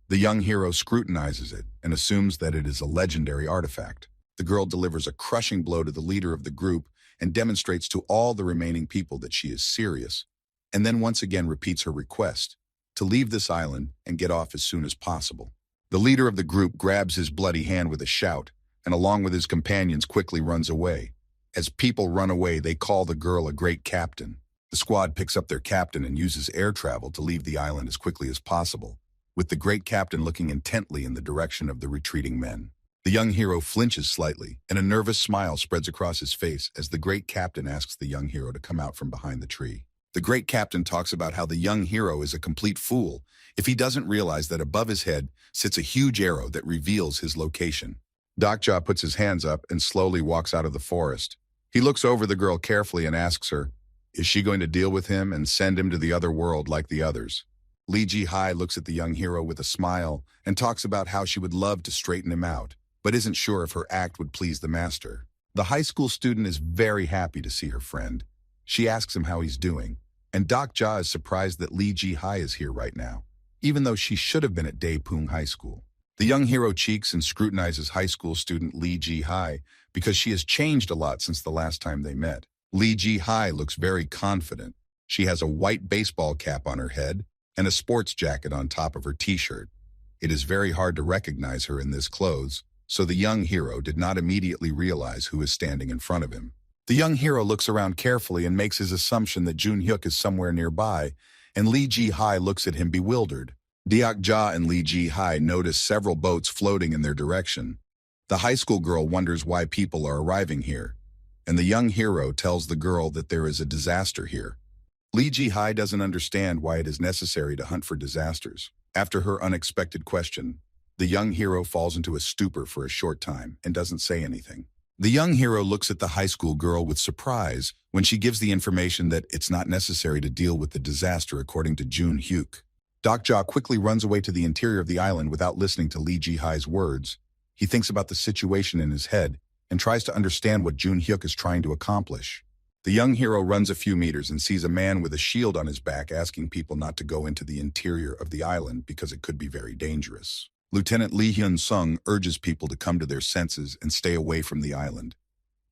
The young hero scrutinizes it and assumes that it is a legendary artifact. The girl delivers a crushing blow to the leader of the group and demonstrates to all the remaining people that she is serious, and then once again repeats her request to leave this island and get off as soon as possible. The leader of the group grabs his bloody hand with a shout, and along with his companions quickly runs away. As people run away, they call the girl a great captain. The squad picks up their captain and uses air travel to leave the island as quickly as possible, with the great captain looking intently in the direction of the retreating men. The young hero flinches slightly, and a nervous smile spreads across his face as the great captain asks the young hero to come out from behind the tree. The great captain talks about how the young hero is a complete fool if he doesn't realize that above his head sits a huge arrow that reveals his location. Doc Jaw puts his hands up and slowly walks out of the forest. He looks over the girl carefully and asks her, is she going to deal with him and send him to the other world like the others? Lee Ji-hai looks at the young hero with a smile and talks about how she would love to straighten him out, but isn't sure if her act would please the master. The high school student is very happy to see her friend. She asks him how he's doing, and Doc Jaw is surprised that Lee Ji-hai is here right now, even though she should have been at Daepung High School. The young hero cheeks and scrutinizes high school student Lee Ji-hai because she has changed a lot since the last time they met. Lee Ji-hai looks very confident. She has a white baseball cap on her head and a sports jacket on top of her t-shirt. It is very hard to recognize her in this clothes, so the young hero did not immediately realize who is standing in front of him. The young hero looks around carefully and makes his assumption that Jun Hyuk is somewhere nearby, and Lee Ji-hai looks at him bewildered. Doc Jaw and Lee Ji-hai notice several boats floating in their direction. The high school girl wonders why people are arriving here, and the young hero tells the girl that there is a disaster here. Lee Ji-hai doesn't understand why it is necessary to hunt for disasters. After her unexpected question, the young hero falls into a stupor for a short time and doesn't say anything. The young hero looks at the high school girl with surprise when she gives the information that it's not necessary to deal with the disaster according to Jun Hyuk. Doc Jaw quickly runs away to the interior of the island without listening to Lee Ji-hai's words. He thinks about the situation in his head and tries to understand what Jun Hyuk is trying to accomplish. The young hero runs a few meters and sees a man with a shield on his back asking people not to go into the interior of the island because it could be very dangerous. Lieutenant Lee Hyun-sung urges people to come to their senses and stay away from the island,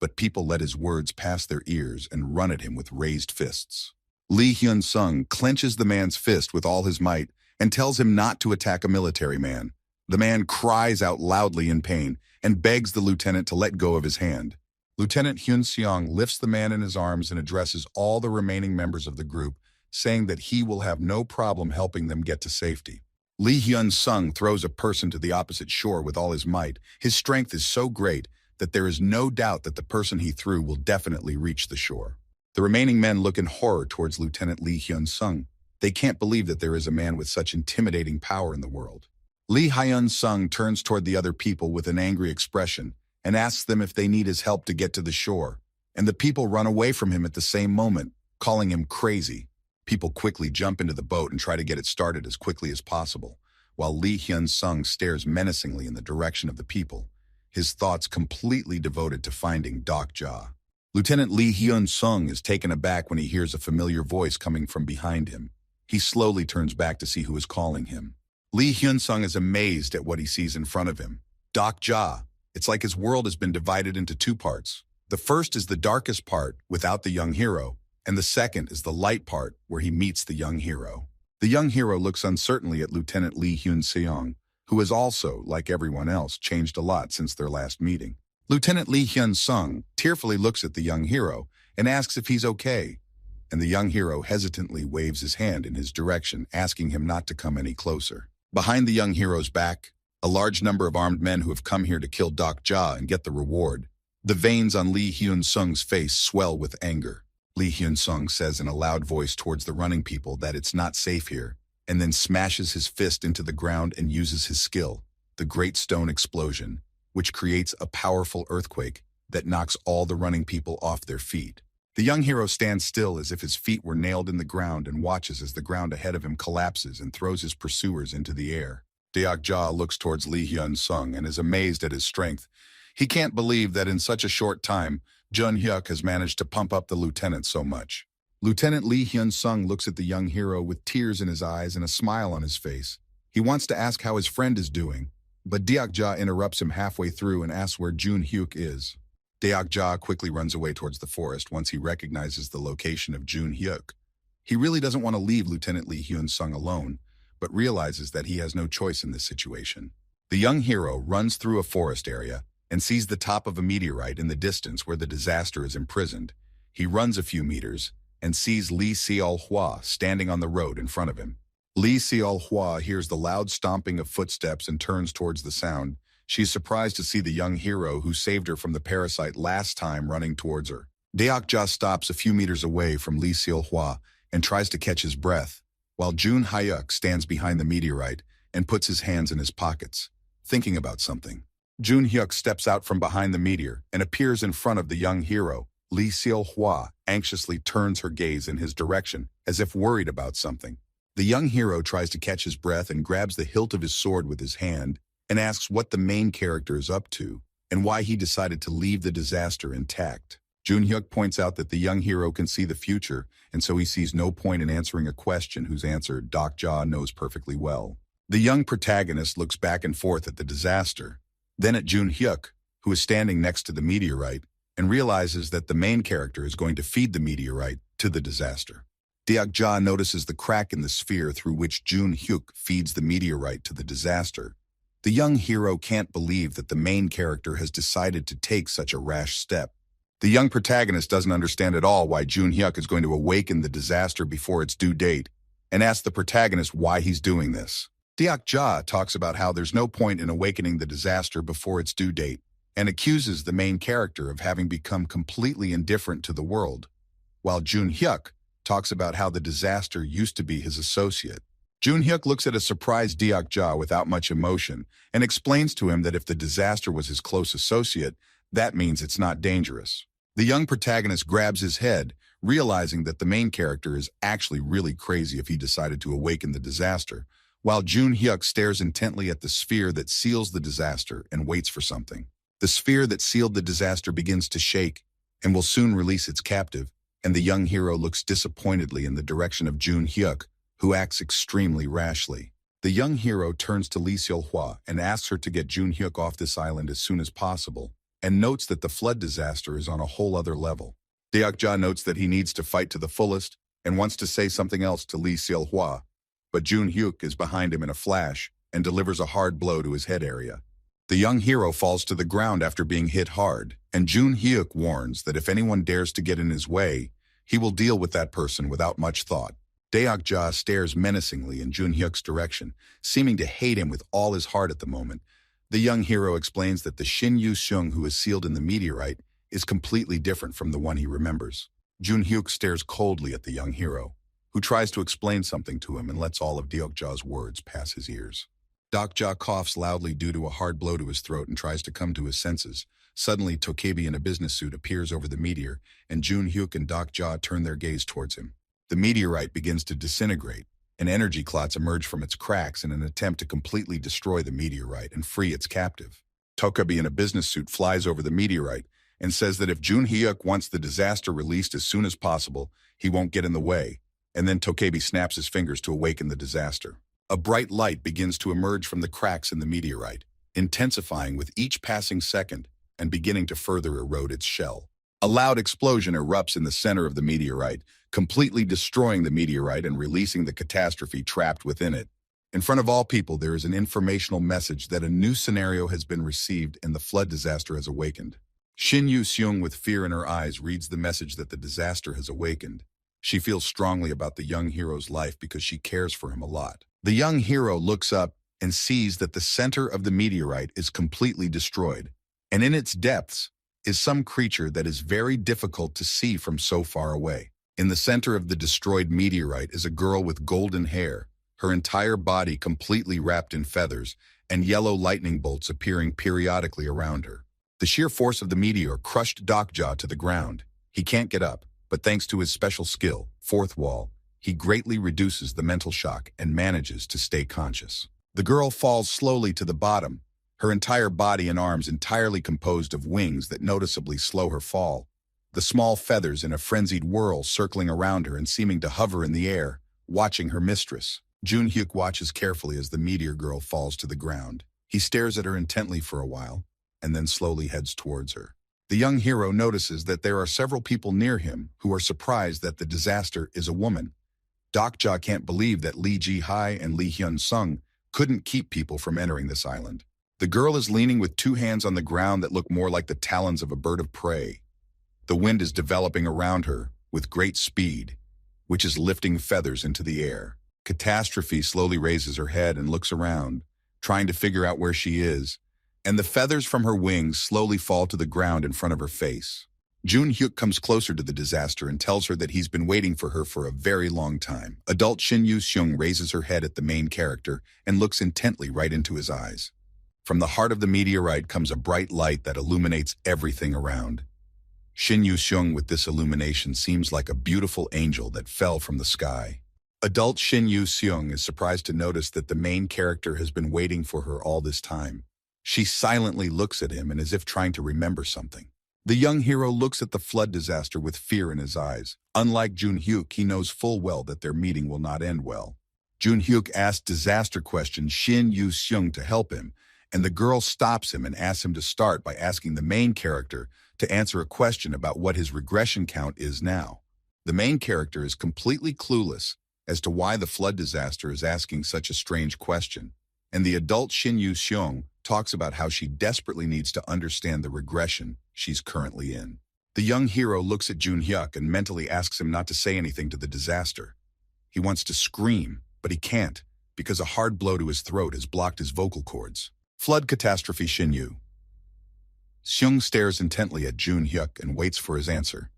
but people let his words pass their ears and run at him with raised fists. Lee Hyun-sung clenches the man's fist with all his might and tells him not to attack a military man. The man cries out loudly in pain and begs the lieutenant to let go of his hand. Lieutenant Hyun-seong lifts the man in his arms and addresses all the remaining members of the group, saying that he will have no problem helping them get to safety. Lee Hyun-sung throws a person to the opposite shore with all his might. His strength is so great that there is no doubt that the person he threw will definitely reach the shore. The remaining men look in horror towards Lieutenant Lee Hyun-sung. They can't believe that there is a man with such intimidating power in the world. Lee Hyun-sung turns toward the other people with an angry expression and asks them if they need his help to get to the shore, and the people run away from him at the same moment, calling him crazy. People quickly jump into the boat and try to get it started as quickly as possible, while Lee Hyun-sung stares menacingly in the direction of the people, his thoughts completely devoted to finding Dok Ja. Lieutenant Lee Hyun-sung is taken aback when he hears a familiar voice coming from behind him. He slowly turns back to see who is calling him. Lee Hyun-sung is amazed at what he sees in front of him. Dok Ja. It's like his world has been divided into two parts. The first is the darkest part, without the young hero, and the second is the light part, where he meets the young hero. The young hero looks uncertainly at Lieutenant Lee Hyun-seong, who has also, like everyone else, changed a lot since their last meeting. Lieutenant Lee Hyun-sung tearfully looks at the young hero and asks if he's okay, and the young hero hesitantly waves his hand in his direction, asking him not to come any closer. Behind the young hero's back, a large number of armed men who have come here to kill Dok Ja and get the reward. The veins on Lee Hyun-sung's face swell with anger. Lee Hyun-sung says in a loud voice towards the running people that it's not safe here, and then smashes his fist into the ground and uses his skill, the Great Stone Explosion, which creates a powerful earthquake that knocks all the running people off their feet. The young hero stands still as if his feet were nailed in the ground and watches as the ground ahead of him collapses and throws his pursuers into the air. Dok Ja looks towards Lee Hyun-sung and is amazed at his strength. He can't believe that in such a short time, Jun Hyuk has managed to pump up the lieutenant so much. Lieutenant Lee Hyun-sung looks at the young hero with tears in his eyes and a smile on his face. He wants to ask how his friend is doing, but Dok Ja interrupts him halfway through and asks where Jun Hyuk is. Dok Ja quickly runs away towards the forest once he recognizes the location of Jun Hyuk. He really doesn't want to leave Lieutenant Lee Hyun-sung alone, but realizes that he has no choice in this situation. The young hero runs through a forest area and sees the top of a meteorite in the distance where the disaster is imprisoned. He runs a few meters and sees Lee Seol-hwa standing on the road in front of him. Lee Seol-hwa hears the loud stomping of footsteps and turns towards the sound. She's surprised to see the young hero who saved her from the parasite last time running towards her. Dok Ja stops a few meters away from Lee Seol-hwa and tries to catch his breath, while Jun Hyuk stands behind the meteorite and puts his hands in his pockets, thinking about something. Jun Hyuk steps out from behind the meteor and appears in front of the young hero. Lee Seol-hwa anxiously turns her gaze in his direction, as if worried about something. The young hero tries to catch his breath and grabs the hilt of his sword with his hand and asks what the main character is up to and why he decided to leave the disaster intact. Jun Hyuk points out that the young hero can see the future, and so he sees no point in answering a question whose answer Dok Ja knows perfectly well. The young protagonist looks back and forth at the disaster, then at Jun Hyuk, who is standing next to the meteorite, and realizes that the main character is going to feed the meteorite to the disaster. Dok Ja notices the crack in the sphere through which Jun Hyuk feeds the meteorite to the disaster. The young hero can't believe that the main character has decided to take such a rash step. The young protagonist doesn't understand at all why Jun Hyuk is going to awaken the disaster before its due date, and asks the protagonist why he's doing this. Dok Ja talks about how there's no point in awakening the disaster before its due date, and accuses the main character of having become completely indifferent to the world, while Jun Hyuk talks about how the disaster used to be his associate. Jun Hyuk looks at a surprised Dok Ja without much emotion and explains to him that if the disaster was his close associate, that means it's not dangerous. The young protagonist grabs his head, realizing that the main character is actually really crazy if he decided to awaken the disaster, while Jun Hyuk stares intently at the sphere that seals the disaster and waits for something. The sphere that sealed the disaster begins to shake and will soon release its captive, and the young hero looks disappointedly in the direction of Jun Hyuk, who acts extremely rashly. The young hero turns to Lee Seol-hwa and asks her to get Jun Hyuk off this island as soon as possible, and notes that the flood disaster is on a whole other level. Dok Ja notes that he needs to fight to the fullest and wants to say something else to Lee Seol-hwa, but Jun Hyuk is behind him in a flash and delivers a hard blow to his head area. The young hero falls to the ground after being hit hard, and Jun Hyuk warns that if anyone dares to get in his way, he will deal with that person without much thought. Deok-ja stares menacingly in Jun Hyuk's direction, seeming to hate him with all his heart at the moment. The young hero explains that the Shin Yu-seung who is sealed in the meteorite is completely different from the one he remembers. Jun Hyuk stares coldly at the young hero, who tries to explain something to him and lets all of Deok-ja's words pass his ears. Deok-ja coughs loudly due to a hard blow to his throat and tries to come to his senses. Suddenly, Tokebi in a business suit appears over the meteor, and Jun Hyuk and Deok-ja turn their gaze towards him. The meteorite begins to disintegrate, and energy clots emerge from its cracks in an attempt to completely destroy the meteorite and free its captive. Tokebi in a business suit flies over the meteorite and says that if Jun Hyuk wants the disaster released as soon as possible, he won't get in the way, and then Tokebi snaps his fingers to awaken the disaster. A bright light begins to emerge from the cracks in the meteorite, intensifying with each passing second and beginning to further erode its shell. A loud explosion erupts in the center of the meteorite, completely destroying the meteorite and releasing the catastrophe trapped within it. In front of all people, there is an informational message that a new scenario has been received and the flood disaster has awakened. Shin Yu-seung, with fear in her eyes, reads the message that the disaster has awakened. She feels strongly about the young hero's life because she cares for him a lot. The young hero looks up and sees that the center of the meteorite is completely destroyed, and in its depths is some creature that is very difficult to see from so far away. In the center of the destroyed meteorite is a girl with golden hair, her entire body completely wrapped in feathers, and yellow lightning bolts appearing periodically around her. The sheer force of the meteor crushed Deok-ja to the ground. He can't get up, but thanks to his special skill, Fourth Wall, he greatly reduces the mental shock and manages to stay conscious. The girl falls slowly to the bottom, her entire body and arms entirely composed of wings that noticeably slow her fall, the small feathers in a frenzied whirl circling around her and seeming to hover in the air, watching her mistress. Jun Hyuk watches carefully as the meteor girl falls to the ground. He stares at her intently for a while, and then slowly heads towards her. The young hero notices that there are several people near him who are surprised that the disaster is a woman. Deok-ja can't believe that Lee Ji-hai and Lee Hyun-sung couldn't keep people from entering this island. The girl is leaning with two hands on the ground that look more like the talons of a bird of prey. The wind is developing around her with great speed, which is lifting feathers into the air. Catastrophe slowly raises her head and looks around, trying to figure out where she is, and the feathers from her wings slowly fall to the ground in front of her face. Jun Hyuk comes closer to the disaster and tells her that he's been waiting for her for a very long time. Adult Shin Yu-seung raises her head at the main character and looks intently right into his eyes. From the heart of the meteorite comes a bright light that illuminates everything around. Shin Yu-seung with this illumination seems like a beautiful angel that fell from the sky. Adult Shin Yu-seung is surprised to notice that the main character has been waiting for her all this time. She silently looks at him and as if trying to remember something. The young hero looks at the flood disaster with fear in his eyes. Unlike Jun Hyuk, he knows full well that their meeting will not end well. Jun Hyuk asks disaster questions Shin Yu-seung to help him, and the girl stops him and asks him to start by asking the main character to answer a question about what his regression count is now. The main character is completely clueless as to why the flood disaster is asking such a strange question, and the adult Shin Yu-seung talks about how she desperately needs to understand the regression she's currently in. The young hero looks at Jun Hyuk and mentally asks him not to say anything to the disaster. He wants to scream, but he can't, because a hard blow to his throat has blocked his vocal cords. Flood catastrophe. Shin Yu-seung stares intently at Jun Hyuk and waits for his answer.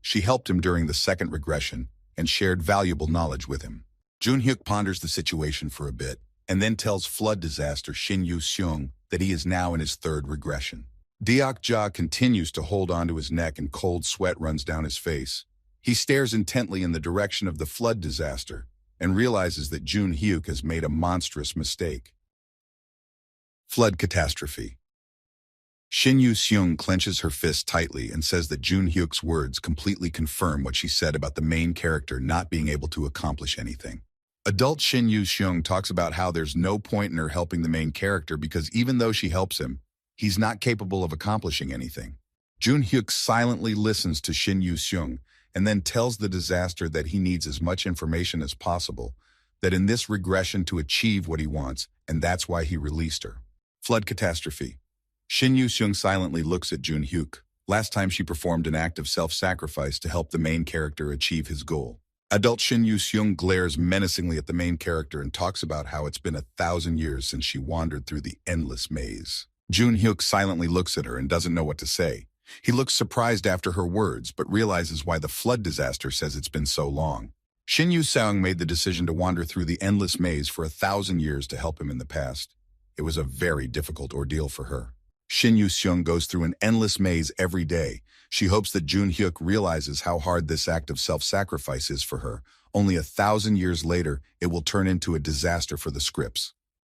She helped him during the second regression and shared valuable knowledge with him. Jun Hyuk ponders the situation for a bit and then tells flood disaster Shin Yu-seung that he is now in his third regression. Deok-ja continues to hold onto his neck and cold sweat runs down his face. He stares intently in the direction of the flood disaster and realizes that Jun Hyuk has made a monstrous mistake. Flood catastrophe. Shin Yu-seung clenches her fist tightly and says that Jun Hyuk's words completely confirm what she said about the main character not being able to accomplish anything. Adult Shin Yu-seung talks about how there's no point in her helping the main character because even though she helps him, he's not capable of accomplishing anything. Jun Hyuk silently listens to Shin Yu-seung and then tells the disaster that he needs as much information as possible, that in this regression to achieve what he wants, and that's why he released her. Flood catastrophe. Shin Yu-seung silently looks at Jun Hyuk. Last time she performed an act of self-sacrifice to help the main character achieve his goal. Adult Shin Yu-seung glares menacingly at the main character and talks about how it's been 1,000 years since she wandered through the endless maze. Jun Hyuk silently looks at her and doesn't know what to say. He looks surprised after her words, but realizes why the flood disaster says it's been so long. Shin Yu-seung made the decision to wander through the endless maze for 1,000 years to help him in the past. It was a very difficult ordeal for her. Shin Yu-seung goes through an endless maze every day. She hopes that Jun Hyuk realizes how hard this act of self-sacrifice is for her. Only 1,000 years later, it will turn into a disaster for the scripts.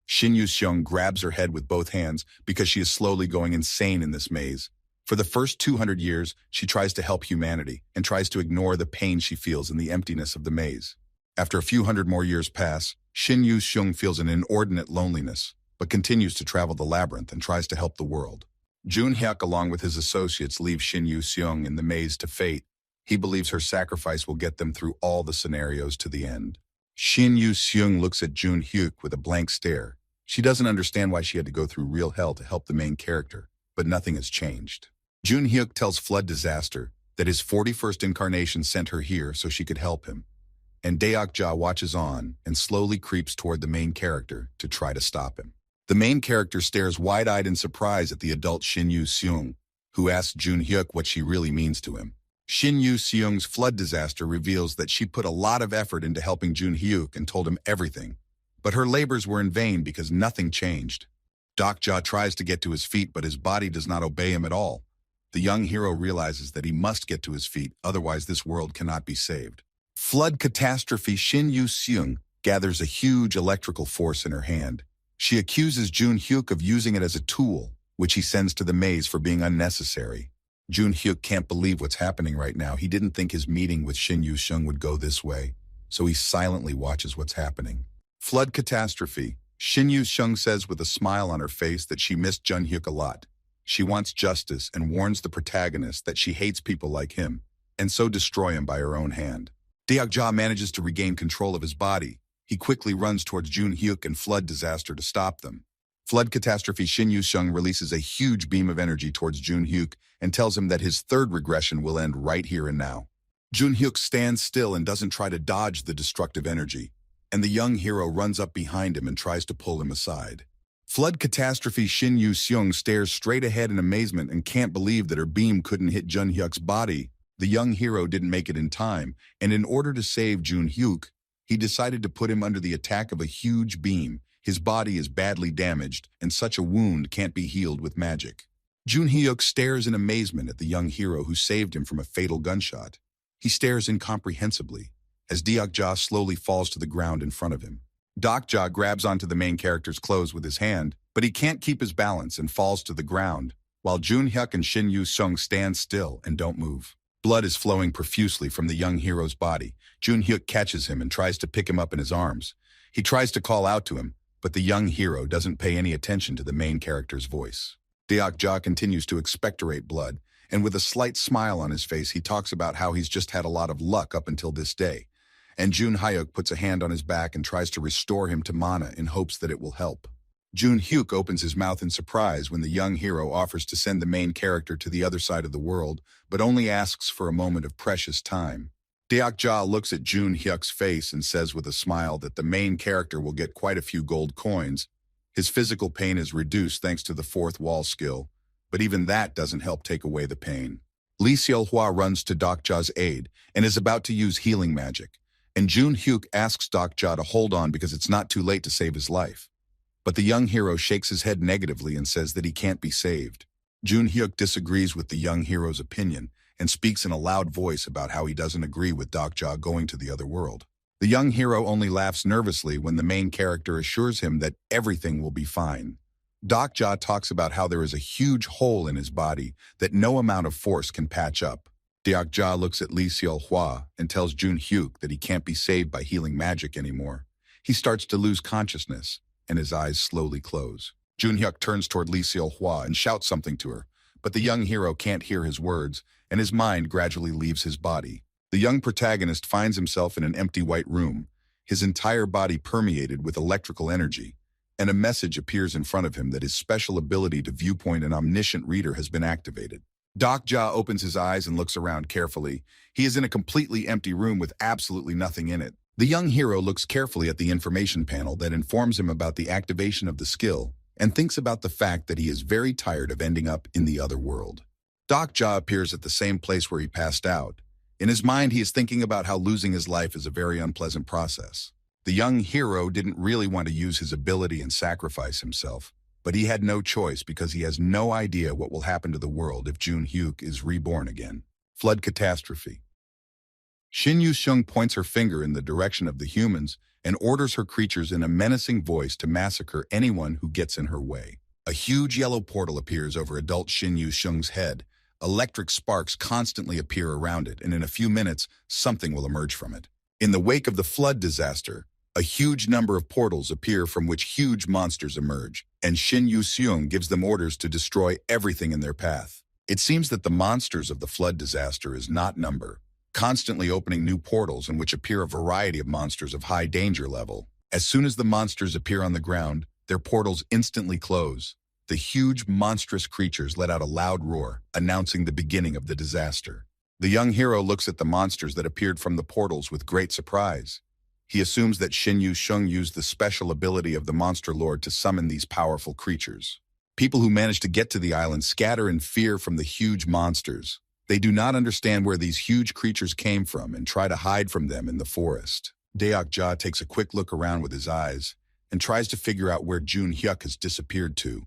Shin Yu-seung grabs her head with both hands because she is slowly going insane in this maze. For the first 200 years, she tries to help humanity and tries to ignore the pain she feels in the emptiness of the maze. After a few hundred more years pass, Shin Yu-seung feels an inordinate loneliness, but continues to travel the labyrinth and tries to help the world. Jun Hyuk, along with his associates, leave Shin Yu-seung in the maze to fate. He believes her sacrifice will get them through all the scenarios to the end. Shin Yu-seung looks at Jun Hyuk with a blank stare. She doesn't understand why she had to go through real hell to help the main character, but nothing has changed. Jun Hyuk tells Flood Disaster that his 41st incarnation sent her here so she could help him, and Deok-ja watches on and slowly creeps toward the main character to try to stop him. The main character stares wide-eyed in surprise at the adult Shin Yu-seung, who asks Jun Hyuk what she really means to him. Shin Yu-seung's Flood Disaster reveals that she put a lot of effort into helping Jun Hyuk and told him everything, but her labors were in vain because nothing changed. Deok-ja tries to get to his feet, but his body does not obey him at all. The young hero realizes that he must get to his feet, otherwise this world cannot be saved. Flood catastrophe. Shin Yu-seung gathers a huge electrical force in her hand. She accuses Jun Hyuk of using it as a tool, which he sends to the maze for being unnecessary. Jun Hyuk can't believe what's happening right now. He didn't think his meeting with Shin Yu-seung would go this way, so he silently watches what's happening. Flood catastrophe. Shin Yu-seung says with a smile on her face that she missed Jun Hyuk a lot. She wants justice and warns the protagonist that she hates people like him, and so destroy him by her own hand. Deok-ja manages to regain control of his body. He quickly runs towards Jun Hyuk and Flood Disaster to stop them. Flood catastrophe. Shin Yu-seung releases a huge beam of energy towards Jun Hyuk and tells him that his third regression will end right here and now. Jun Hyuk stands still and doesn't try to dodge the destructive energy, and the young hero runs up behind him and tries to pull him aside. Flood catastrophe. Shin Yu-seung stares straight ahead in amazement and can't believe that her beam couldn't hit Jun Hyuk's body. The young hero didn't make it in time, and in order to save Jun Hyuk, he decided to put him under the attack of a huge beam. His body is badly damaged, and such a wound can't be healed with magic. Jun Hyuk stares in amazement at the young hero who saved him from a fatal gunshot. He stares incomprehensibly as Deok-ja slowly falls to the ground in front of him. Deok-ja grabs onto the main character's clothes with his hand, but he can't keep his balance and falls to the ground, while Jun Hyuk and Shin Yu-seung stand still and don't move. Blood is flowing profusely from the young hero's body. Jun Hyuk catches him and tries to pick him up in his arms. He tries to call out to him, but the young hero doesn't pay any attention to the main character's voice. Deok-ja continues to expectorate blood, and with a slight smile on his face, he talks about how he's just had a lot of luck up until this day. And Jun Hyuk puts a hand on his back and tries to restore him to mana in hopes that it will help. Jun Hyuk opens his mouth in surprise when the young hero offers to send the main character to the other side of the world, but only asks for a moment of precious time. Deok-ja looks at Jun Hyuk's face and says with a smile that the main character will get quite a few gold coins. His physical pain is reduced thanks to the fourth wall skill, but even that doesn't help take away the pain. Lee Seol-hwa runs to Deok-ja's aid and is about to use healing magic, and Jun Hyuk asks Deok-ja to hold on because it's not too late to save his life. But the young hero shakes his head negatively and says that he can't be saved. Jun Hyuk disagrees with the young hero's opinion and speaks in a loud voice about how he doesn't agree with Deok-ja going to the other world. The young hero only laughs nervously when the main character assures him that everything will be fine. Deok-ja talks about how there is a huge hole in his body that no amount of force can patch up. Deok-ja looks at Lee Seol-hwa and tells Jun Hyuk that he can't be saved by healing magic anymore. He starts to lose consciousness, and his eyes slowly close. Jun Hyuk turns toward Lee Seol-hwa and shouts something to her, but the young hero can't hear his words, and his mind gradually leaves his body. The young protagonist finds himself in an empty white room, his entire body permeated with electrical energy, and a message appears in front of him that his special ability to viewpoint an omniscient reader has been activated. Doc Ja opens his eyes and looks around carefully. He is in a completely empty room with absolutely nothing in it. The young hero looks carefully at the information panel that informs him about the activation of the skill and thinks about the fact that he is very tired of ending up in the other world. Doc Ja appears at the same place where he passed out. In his mind, he is thinking about how losing his life is a very unpleasant process. The young hero didn't really want to use his ability and sacrifice himself, but he had no choice because he has no idea what will happen to the world if Jun Hyuk is reborn again. Flood catastrophe. Shin Yu-seung points her finger in the direction of the humans and orders her creatures in a menacing voice to massacre anyone who gets in her way. A huge yellow portal appears over adult Shin Yu-seung's head. Electric sparks constantly appear around it, and in a few minutes, something will emerge from it. In the wake of the flood disaster, a huge number of portals appear from which huge monsters emerge, and Shin Yu-seung gives them orders to destroy everything in their path. It seems that the monsters of the flood disaster is not number, constantly opening new portals in which appear a variety of monsters of high danger level. As soon as the monsters appear on the ground, their portals instantly close. The huge, monstrous creatures let out a loud roar, announcing the beginning of the disaster. The young hero looks at the monsters that appeared from the portals with great surprise. He assumes that Shin Yu-seung used the special ability of the Monster Lord to summon these powerful creatures. People who manage to get to the island scatter in fear from the huge monsters. They do not understand where these huge creatures came from and try to hide from them in the forest. Deok Ja takes a quick look around with his eyes and tries to figure out where Jun Hyuk has disappeared to.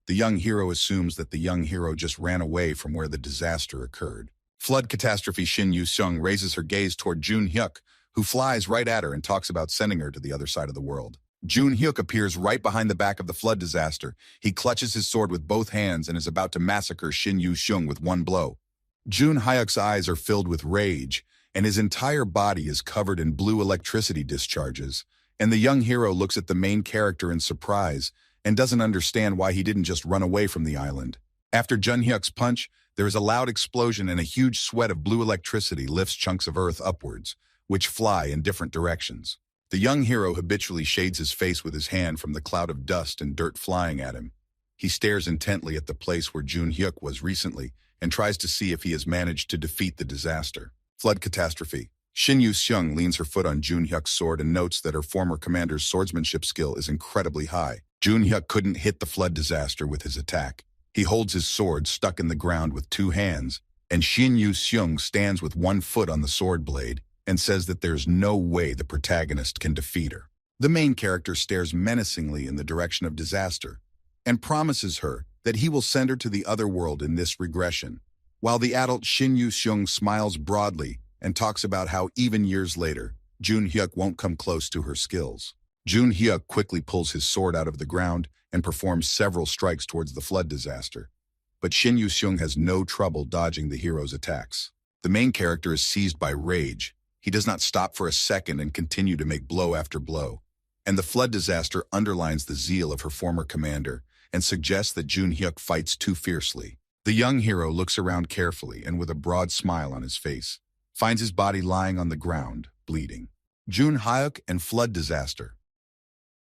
The young hero assumes that the young hero just ran away from where the disaster occurred. Flood catastrophe. Shin Yu-seung raises her gaze toward Jun Hyuk, who flies right at her and talks about sending her to the other side of the world. Jun Hyuk appears right behind the back of the flood disaster. He clutches his sword with both hands and is about to massacre Shin Yu-seung with one blow. Jun Hyuk's eyes are filled with rage, and his entire body is covered in blue electricity discharges, and the young hero looks at the main character in surprise and doesn't understand why he didn't just run away from the island. After Jun Hyuk's punch, there is a loud explosion and a huge sweat of blue electricity lifts chunks of earth upwards, which fly in different directions. The young hero habitually shades his face with his hand from the cloud of dust and dirt flying at him. He stares intently at the place where Jun Hyuk was recently and tries to see if he has managed to defeat the disaster. Flood catastrophe. Shin Yu-seung leans her foot on Jun Hyuk's sword and notes that her former commander's swordsmanship skill is incredibly high. Jun Hyuk couldn't hit the flood disaster with his attack. He holds his sword stuck in the ground with two hands, and Shin Yu-seung stands with one foot on the sword blade and says that there's no way the protagonist can defeat her. The main character stares menacingly in the direction of disaster and promises her that he will send her to the other world in this regression, while the adult Shin Yu-seung smiles broadly and talks about how even years later, Jun Hyuk won't come close to her skills. Jun Hyuk quickly pulls his sword out of the ground and performs several strikes towards the flood disaster. But Shin Yu-seung has no trouble dodging the hero's attacks. The main character is seized by rage. He does not stop for a second and continue to make blow after blow. And the flood disaster underlines the zeal of her former commander and suggests that Jun Hyuk fights too fiercely. The young hero looks around carefully and with a broad smile on his face, finds his body lying on the ground, bleeding. Jun Hyuk and flood disaster.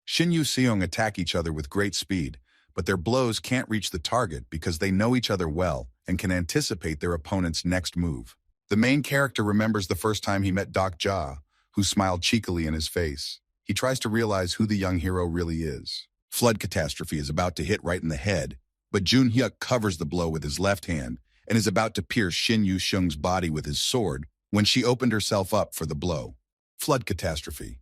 Shin Yu-seung attack each other with great speed, but their blows can't reach the target because they know each other well and can anticipate their opponent's next move. The main character remembers the first time he met Doc Ja, who smiled cheekily in his face. He tries to realize who the young hero really is. Flood catastrophe is about to hit right in the head, but Jun Hyuk covers the blow with his left hand and is about to pierce Shin Yu-seung's body with his sword when she opened herself up for the blow. Flood catastrophe.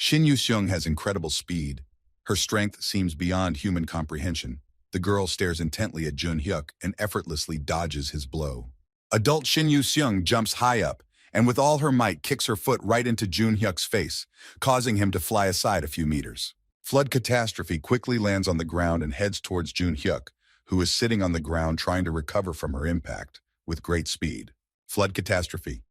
Shin Yu-seung has incredible speed. Her strength seems beyond human comprehension. The girl stares intently at Jun Hyuk and effortlessly dodges his blow. Adult Shin Yu-seung jumps high up and with all her might kicks her foot right into Jun Hyuk's face, causing him to fly aside a few meters. Flood catastrophe quickly lands on the ground and heads towards Jun Hyuk, who is sitting on the ground trying to recover from her impact, with great speed. Flood catastrophe.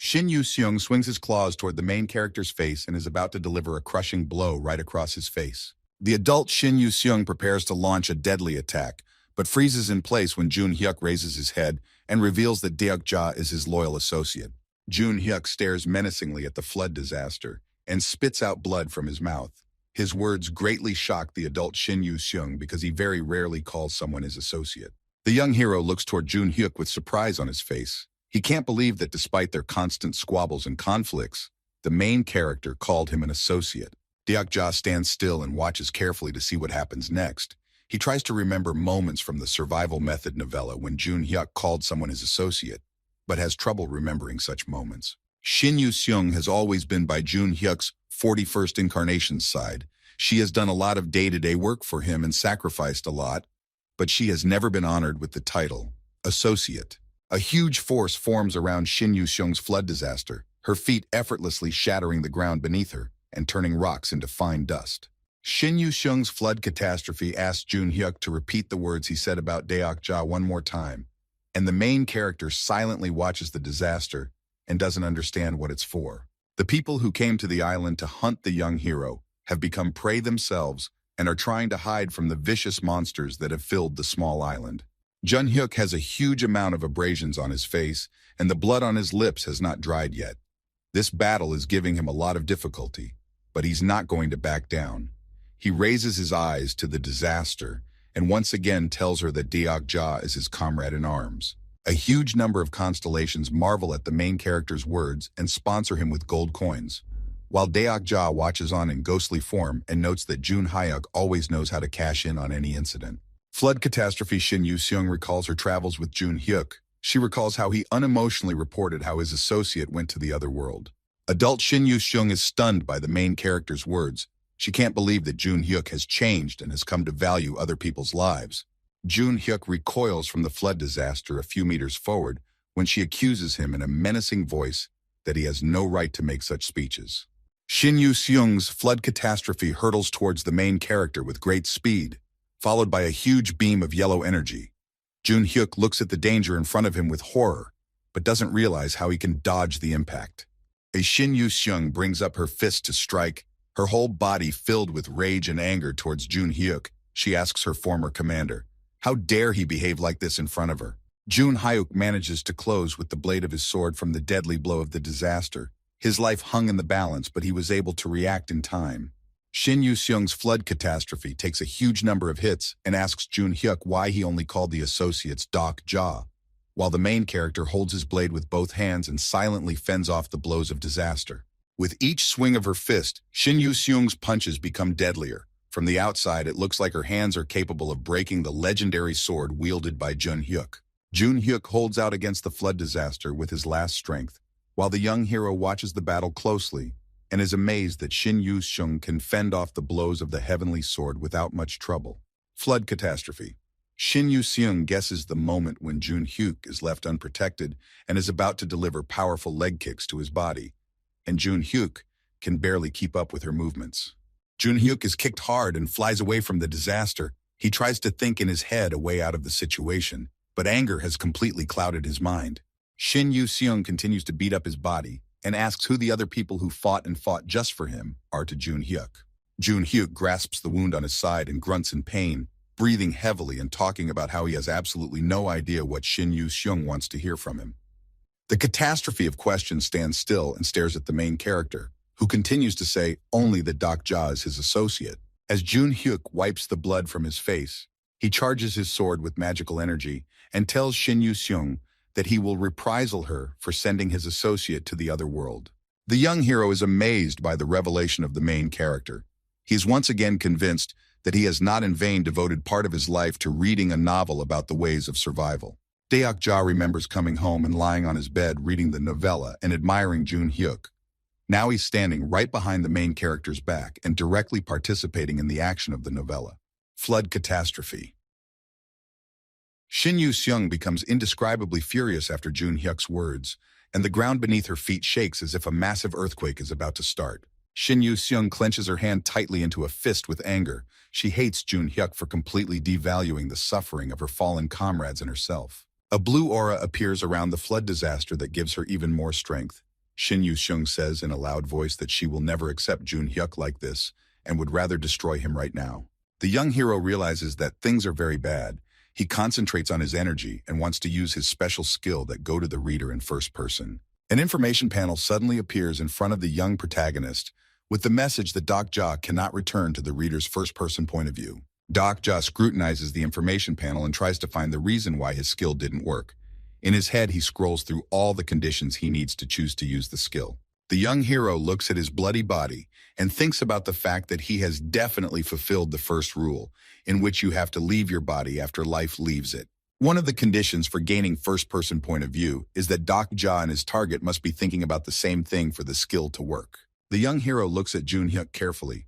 Shin Yu-seung swings his claws toward the main character's face and is about to deliver a crushing blow right across his face. The adult Shin Yu-seung prepares to launch a deadly attack, but freezes in place when Jun Hyuk raises his head and reveals that Deok Ja is his loyal associate. Jun Hyuk stares menacingly at the flood disaster and spits out blood from his mouth. His words greatly shock the adult Shin Yu-seung because he very rarely calls someone his associate. The young hero looks toward Jun Hyuk with surprise on his face. He can't believe that despite their constant squabbles and conflicts, the main character called him an associate. Deok Ja stands still and watches carefully to see what happens next. He tries to remember moments from the survival method novella when Jun Hyuk called someone his associate, but has trouble remembering such moments. Shin Yu-seung has always been by Jun Hyuk's 41st incarnation's side. She has done a lot of day-to-day work for him and sacrificed a lot, but she has never been honored with the title, associate. A huge force forms around Shin Yu-seung's flood disaster, her feet effortlessly shattering the ground beneath her and turning rocks into fine dust. Shin Yu-seung's flood catastrophe asks Jun Hyuk to repeat the words he said about Deok Ja one more time, and the main character silently watches the disaster and doesn't understand what it's for. The people who came to the island to hunt the young hero have become prey themselves and are trying to hide from the vicious monsters that have filled the small island. Jun Hyuk has a huge amount of abrasions on his face, and the blood on his lips has not dried yet. This battle is giving him a lot of difficulty, but he's not going to back down. He raises his eyes to the disaster and once again tells her that Deok Ja is his comrade in arms. A huge number of constellations marvel at the main character's words and sponsor him with gold coins, while Deok Ja watches on in ghostly form and notes that Jun Hyuk always knows how to cash in on any incident. Flood catastrophe Shin Yu-seung recalls her travels with Jun Hyuk. She recalls how he unemotionally reported how his associate went to the other world. Adult Shin Yu-seung is stunned by the main character's words. She can't believe that Jun Hyuk has changed and has come to value other people's lives. Jun Hyuk recoils from the flood disaster a few meters forward when she accuses him in a menacing voice that he has no right to make such speeches. Shin Yu-seung's flood catastrophe hurtles towards the main character with great speed, followed by a huge beam of yellow energy. Jun Hyuk looks at the danger in front of him with horror, but doesn't realize how he can dodge the impact. As Shin Yu-seung brings up her fist to strike, her whole body filled with rage and anger towards Jun Hyuk, she asks her former commander, how dare he behave like this in front of her? Jun Hyuk manages to close with the blade of his sword from the deadly blow of the disaster. His life hung in the balance, but he was able to react in time. Shin Yu-seung's flood catastrophe takes a huge number of hits and asks Jun Hyuk why he only called the associates Deok Ja, while the main character holds his blade with both hands and silently fends off the blows of disaster. With each swing of her fist, Shin Yu-seung's punches become deadlier. From the outside, it looks like her hands are capable of breaking the legendary sword wielded by Jun Hyuk. Jun Hyuk holds out against the flood disaster with his last strength, while the young hero watches the battle closely and is amazed that Shin Yu-seung can fend off the blows of the heavenly sword without much trouble. Flood catastrophe. Shin Yu-seung guesses the moment when Jun Hyuk is left unprotected and is about to deliver powerful leg kicks to his body, and Jun Hyuk can barely keep up with her movements. Jun Hyuk is kicked hard and flies away from the disaster. He tries to think in his head a way out of the situation, but anger has completely clouded his mind. Shin Yu-seung continues to beat up his body and asks who the other people who fought just for him are to Jun Hyuk. Jun Hyuk grasps the wound on his side and grunts in pain, breathing heavily and talking about how he has absolutely no idea what Shin Yu-seung wants to hear from him. The catastrophe of questions stands still and stares at the main character, who continues to say only that Deok Ja is his associate. As Jun Hyuk wipes the blood from his face, he charges his sword with magical energy and tells Shin Yu-seung that he will reprisal her for sending his associate to the other world. The young hero is amazed by the revelation of the main character. He is once again convinced that he has not in vain devoted part of his life to reading a novel about the ways of survival. Deok Ja remembers coming home and lying on his bed reading the novella and admiring Jun Hyuk. Now he's standing right behind the main character's back and directly participating in the action of the novella. Flood catastrophe. Shin Yu-seung becomes indescribably furious after Jun Hyuk's words, and the ground beneath her feet shakes as if a massive earthquake is about to start. Shin Yu-seung clenches her hand tightly into a fist with anger. She hates Jun Hyuk for completely devaluing the suffering of her fallen comrades and herself. A blue aura appears around the flood disaster that gives her even more strength. Shin Yu-seung says in a loud voice that she will never accept Jun Hyuk like this and would rather destroy him right now. The young hero realizes that things are very bad. He concentrates on his energy and wants to use his special skill that go to the reader in first person. An information panel suddenly appears in front of the young protagonist with the message that Doc Ja cannot return to the reader's first-person point of view. Doc Ja scrutinizes the information panel and tries to find the reason why his skill didn't work. In his head, he scrolls through all the conditions he needs to choose to use the skill. The young hero looks at his bloody body and thinks about the fact that he has definitely fulfilled the first rule, in which you have to leave your body after life leaves it. One of the conditions for gaining first-person point of view is that Doc Ja and his target must be thinking about the same thing for the skill to work. The young hero looks at Jun Hyuk carefully.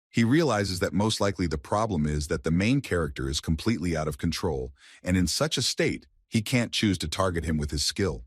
He realizes that most likely the problem is that the main character is completely out of control, and in such a state, he can't choose to target him with his skill.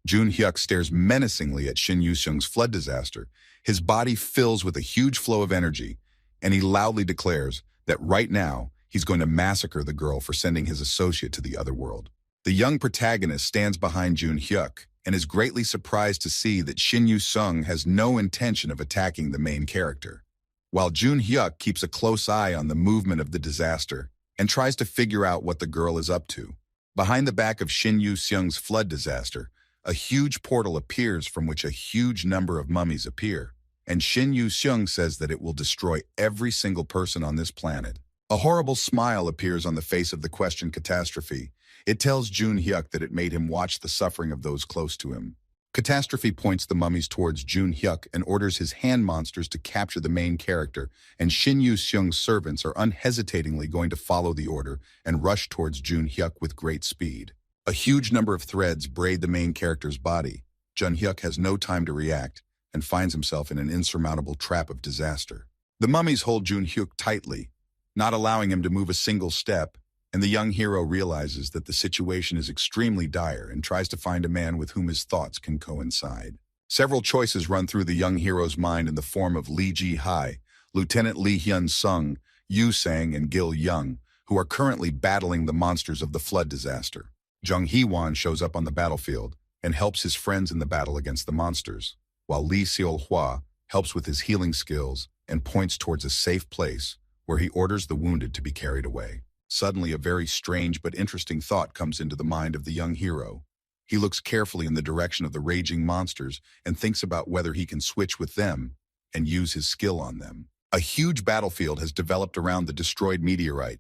Jun Hyuk stares menacingly at Shin Yu-seung's flood disaster. His body fills with a huge flow of energy, and he loudly declares that right now, he's going to massacre the girl for sending his associate to the other world. The young protagonist stands behind Jun Hyuk and is greatly surprised to see that Shin Yu-seung has no intention of attacking the main character. While Jun Hyuk keeps a close eye on the movement of the disaster and tries to figure out what the girl is up to. Behind the back of Shin Yu-seung's flood disaster, a huge portal appears from which a huge number of mummies appear, and Shin Yu-seung says that it will destroy every single person on this planet. A horrible smile appears on the face of the questioned catastrophe. It tells Jun Hyuk that it made him watch the suffering of those close to him. Catastrophe points the mummies towards Jun Hyuk and orders his hand monsters to capture the main character, and Shin Yu-seung's servants are unhesitatingly going to follow the order and rush towards Jun Hyuk with great speed. A huge number of threads braid the main character's body. Jun Hyuk has no time to react and finds himself in an insurmountable trap of disaster. The mummies hold Jun Hyuk tightly, not allowing him to move a single step, and the young hero realizes that the situation is extremely dire and tries to find a man with whom his thoughts can coincide. Several choices run through the young hero's mind in the form of Lee Ji-hai, Lieutenant Lee Hyun-sung, Yu Sang, and Gil Young, who are currently battling the monsters of the flood disaster. Jung Hee-won shows up on the battlefield and helps his friends in the battle against the monsters, while Lee Seol-hwa helps with his healing skills and points towards a safe place where he orders the wounded to be carried away. Suddenly, a very strange but interesting thought comes into the mind of the young hero. He looks carefully in the direction of the raging monsters and thinks about whether he can switch with them and use his skill on them. A huge battlefield has developed around the destroyed meteorite.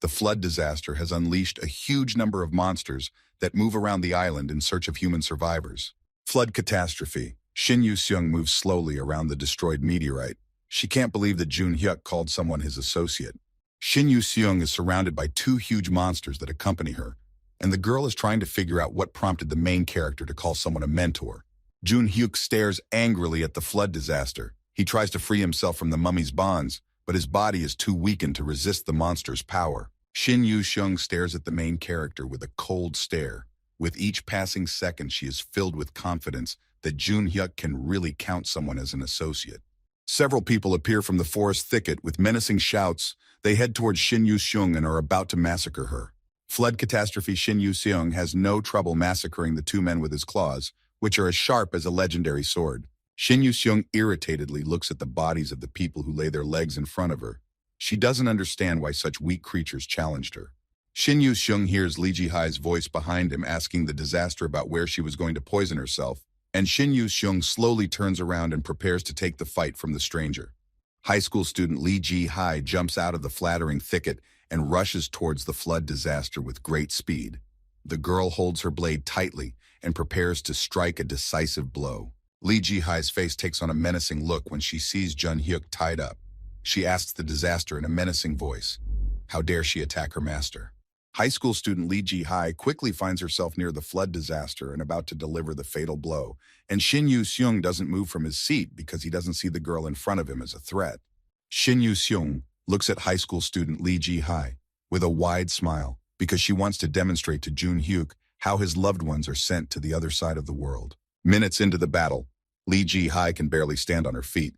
The flood disaster has unleashed a huge number of monsters that move around the island in search of human survivors. Flood catastrophe. Shin Yu-seung moves slowly around the destroyed meteorite. She can't believe that Jun Hyuk called someone his associate. Shin Yu-seung is surrounded by two huge monsters that accompany her, and the girl is trying to figure out what prompted the main character to call someone a mentor. Jun Hyuk stares angrily at the flood disaster. He tries to free himself from the mummy's bonds, but his body is too weakened to resist the monster's power. Shin Yu-seung stares at the main character with a cold stare. With each passing second, she is filled with confidence that Jun Hyuk can really count someone as an associate. Several people appear from the forest thicket with menacing shouts. They head towards Shin Yu-seung and are about to massacre her. Flood catastrophe Shin Yu-seung has no trouble massacring the two men with his claws, which are as sharp as a legendary sword. Shin Yu-seung irritatedly looks at the bodies of the people who lay their legs in front of her. She doesn't understand why such weak creatures challenged her. Shin Yu-seung hears Lee Ji-hai's voice behind him asking the disaster about where she was going to poison herself, and Shin Yu-seung slowly turns around and prepares to take the fight from the stranger. High school student Lee Ji-hai jumps out of the flattering thicket and rushes towards the flood disaster with great speed. The girl holds her blade tightly and prepares to strike a decisive blow. Lee Ji-hai's face takes on a menacing look when she sees Jun Hyuk tied up. She asks the disaster in a menacing voice. How dare she attack her master? High school student Lee Ji-hai quickly finds herself near the flood disaster and about to deliver the fatal blow, and Shin Yu-seung doesn't move from his seat because he doesn't see the girl in front of him as a threat. Shin Yu-seung looks at high school student Lee Ji-hai with a wide smile because she wants to demonstrate to Jun Hyuk how his loved ones are sent to the other side of the world. Minutes into the battle, Lee Ji-hai can barely stand on her feet.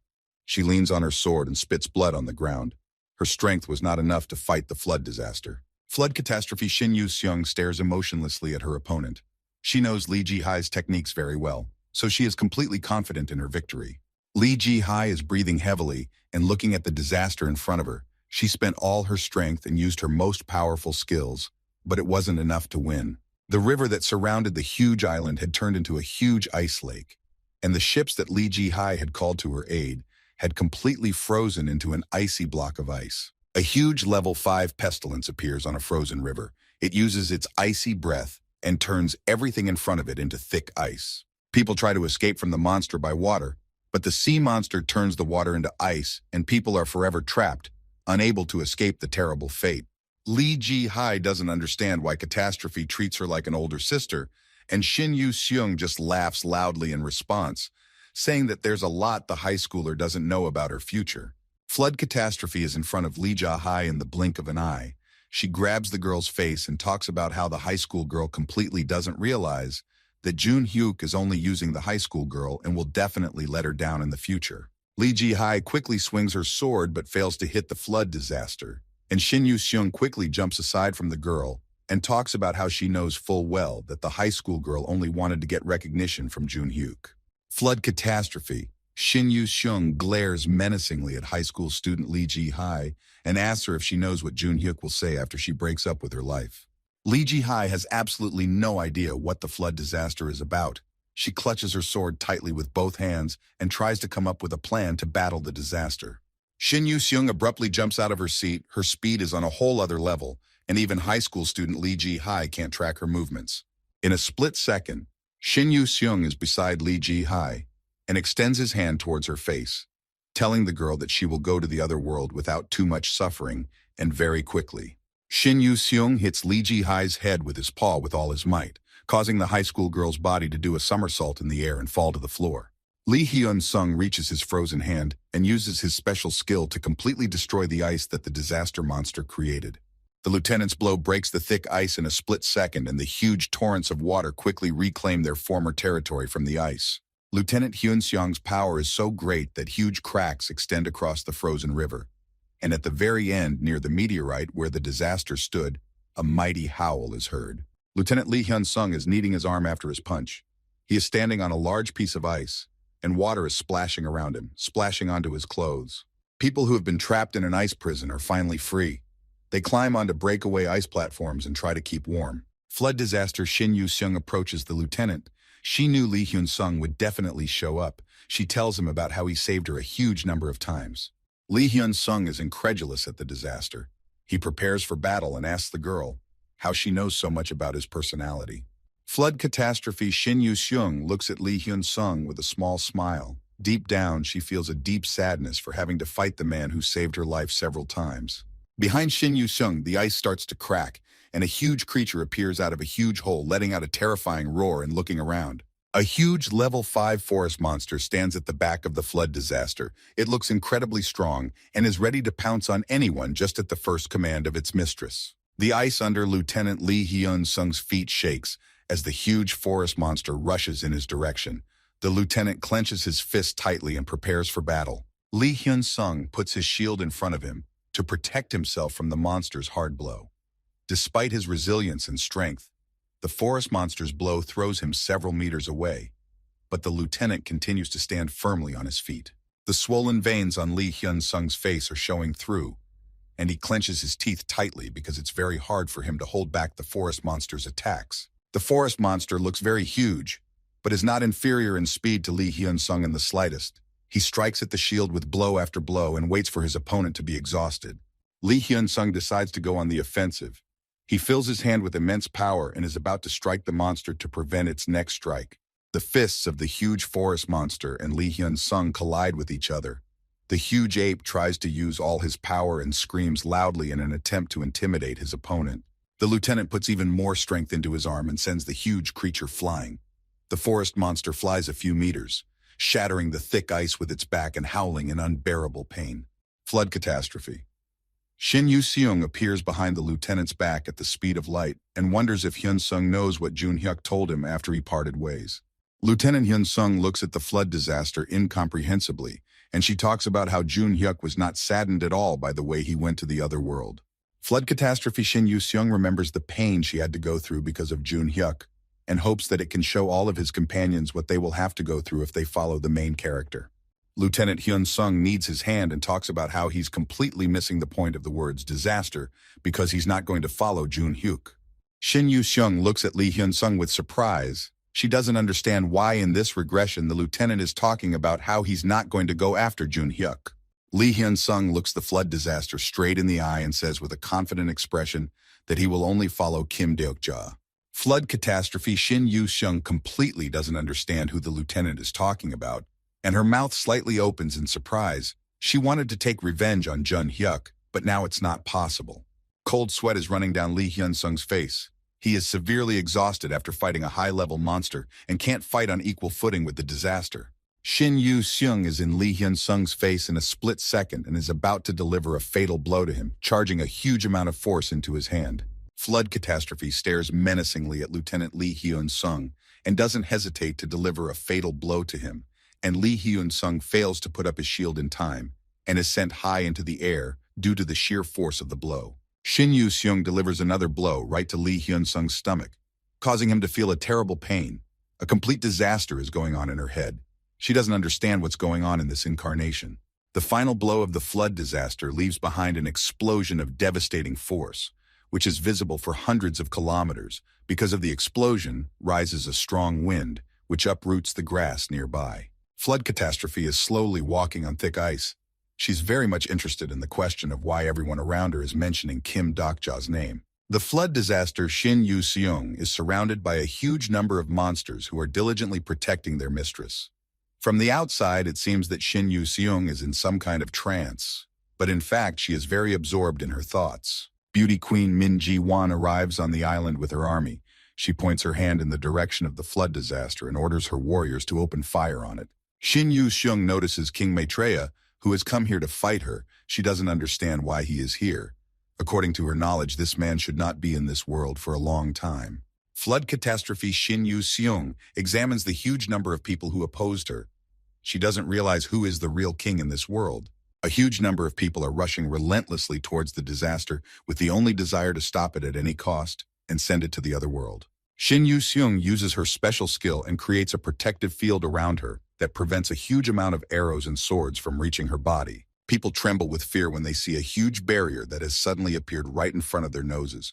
She leans on her sword and spits blood on the ground. Her strength was not enough to fight the flood disaster. Flood catastrophe Shin Yu-seung stares emotionlessly at her opponent. She knows Lee Ji-hai's techniques very well, so she is completely confident in her victory. Lee Ji-hai is breathing heavily and looking at the disaster in front of her. She spent all her strength and used her most powerful skills, but it wasn't enough to win. The river that surrounded the huge island had turned into a huge ice lake, and the ships that Li Jihai had called to her aid had completely frozen into an icy block of ice. A huge level 5 pestilence appears on a frozen river. It uses its icy breath and turns everything in front of it into thick ice. People try to escape from the monster by water, but the sea monster turns the water into ice and people are forever trapped, unable to escape the terrible fate. Li Jihai doesn't understand why Catastrophe treats her like an older sister, and Shin Yu-seung just laughs loudly in response, saying that there's a lot the high schooler doesn't know about her future. Flood Catastrophe is in front of Li Jihai in the blink of an eye. She grabs the girl's face and talks about how the high school girl completely doesn't realize that Jun Hyuk is only using the high school girl and will definitely let her down in the future. Li Jihai quickly swings her sword but fails to hit the flood disaster, and Shin Yu-seung quickly jumps aside from the girl and talks about how she knows full well that the high school girl only wanted to get recognition from Jun Hyuk. Flood Catastrophe. Shin Yu-seung glares menacingly at high school student Li Jihai and asks her if she knows what Jun Hyuk will say after she breaks up with her life. Li Jihai has absolutely no idea what the flood disaster is about. She clutches her sword tightly with both hands and tries to come up with a plan to battle the disaster. Shin Yu-seung abruptly jumps out of her seat. Her speed is on a whole other level, and even high school student Li Jihai can't track her movements. In a split second, Shin Yu-seung is beside Li Jihai and extends his hand towards her face, telling the girl that she will go to the other world without too much suffering and very quickly. Shin Yu-seung hits Li Jihai's head with his paw with all his might, causing the high school girl's body to do a somersault in the air and fall to the floor. Lee Hyun-sung reaches his frozen hand and uses his special skill to completely destroy the ice that the disaster monster created. The lieutenant's blow breaks the thick ice in a split second, and the huge torrents of water quickly reclaim their former territory from the ice. Lieutenant Hyun-seung's power is so great that huge cracks extend across the frozen river. And at the very end, near the meteorite where the disaster stood, a mighty howl is heard. Lieutenant Lee Hyun-sung is kneading his arm after his punch. He is standing on a large piece of ice, and water is splashing around him, splashing onto his clothes. People who have been trapped in an ice prison are finally free. They climb onto breakaway ice platforms and try to keep warm. Flood disaster Shin Yu-seung approaches the lieutenant. She knew Lee Hyun-sung would definitely show up. She tells him about how he saved her a huge number of times. Lee Hyun-sung is incredulous at the disaster. He prepares for battle and asks the girl how she knows so much about his personality. Flood Catastrophe Shin Yu-seung looks at Lee Hyun-sung with a small smile. Deep down, she feels a deep sadness for having to fight the man who saved her life several times. Behind Shin Yu-seung, the ice starts to crack, and a huge creature appears out of a huge hole, letting out a terrifying roar and looking around. A huge level 5 forest monster stands at the back of the flood disaster. It looks incredibly strong and is ready to pounce on anyone just at the first command of its mistress. The ice under Lieutenant Lee Hyun-sung's feet shakes as the huge forest monster rushes in his direction. The lieutenant clenches his fist tightly and prepares for battle. Lee Hyun-sung puts his shield in front of him to protect himself from the monster's hard blow. Despite his resilience and strength, the forest monster's blow throws him several meters away, but the lieutenant continues to stand firmly on his feet. The swollen veins on Lee Hyun-sung's face are showing through, and he clenches his teeth tightly because it's very hard for him to hold back the forest monster's attacks. The forest monster looks very huge, but is not inferior in speed to Lee Hyun-sung in the slightest. He strikes at the shield with blow after blow and waits for his opponent to be exhausted. Lee Hyun-sung decides to go on the offensive. He fills his hand with immense power and is about to strike the monster to prevent its next strike. The fists of the huge forest monster and Lee Hyun-sung collide with each other. The huge ape tries to use all his power and screams loudly in an attempt to intimidate his opponent. The lieutenant puts even more strength into his arm and sends the huge creature flying. The forest monster flies a few meters, shattering the thick ice with its back and howling in unbearable pain. Flood Catastrophe. Shin Yu-seung appears behind the lieutenant's back at the speed of light and wonders if Hyun-sung knows what Jun Hyuk told him after he parted ways. Lieutenant Hyun-sung looks at the flood disaster incomprehensibly, and she talks about how Jun Hyuk was not saddened at all by the way he went to the other world. Flood Catastrophe Shin Yu-seung remembers the pain she had to go through because of Jun Hyuk and hopes that it can show all of his companions what they will have to go through if they follow the main character. Lieutenant Hyun-sung needs his hand and talks about how he's completely missing the point of the words disaster because he's not going to follow Jun Hyuk. Shin Yu-seung looks at Lee Hyun-sung with surprise. She doesn't understand why in this regression the lieutenant is talking about how he's not going to go after Jun-hyuk. Lee Hyun-sung looks the flood disaster straight in the eye and says with a confident expression that he will only follow Kim Deok-ja. Flood catastrophe. Shin Yu-seung completely doesn't understand who the lieutenant is talking about, and her mouth slightly opens in surprise. She wanted to take revenge on Jun-hyuk, but now it's not possible. Cold sweat is running down Lee Hyun-sung's face. He is severely exhausted after fighting a high-level monster and can't fight on equal footing with the disaster. Shin Yu-seung is in Lee Hyun-sung's face in a split second and is about to deliver a fatal blow to him, charging a huge amount of force into his hand. Flood catastrophe stares menacingly at Lieutenant Lee Hyun-sung and doesn't hesitate to deliver a fatal blow to him, and Lee Hyun-sung fails to put up his shield in time and is sent high into the air due to the sheer force of the blow. Shin Yu-seung delivers another blow right to Lee Hyun-sung's stomach, causing him to feel a terrible pain. A complete disaster is going on in her head. She doesn't understand what's going on in this incarnation. The final blow of the flood disaster leaves behind an explosion of devastating force, which is visible for hundreds of kilometers. Because of the explosion, rises a strong wind, which uproots the grass nearby. Flood catastrophe is slowly walking on thick ice. She's very much interested in the question of why everyone around her is mentioning Kim Deok-ja's name. The flood disaster Shin Yu-seung is surrounded by a huge number of monsters who are diligently protecting their mistress. From the outside, it seems that Shin Yu-seung is in some kind of trance, but in fact she is very absorbed in her thoughts. Beauty Queen Min Ji-won arrives on the island with her army. She points her hand in the direction of the flood disaster and orders her warriors to open fire on it. Shin Yu-seung notices King Maitreya, who has come here to fight her. She doesn't understand why he is here. According to her knowledge, this man should not be in this world for a long time. Flood catastrophe Shin Yu-seung examines the huge number of people who opposed her. She doesn't realize who is the real king in this world. A huge number of people are rushing relentlessly towards the disaster with the only desire to stop it at any cost and send it to the other world. Shin Yu-seung uses her special skill and creates a protective field around her that prevents a huge amount of arrows and swords from reaching her body. People tremble with fear when they see a huge barrier that has suddenly appeared right in front of their noses.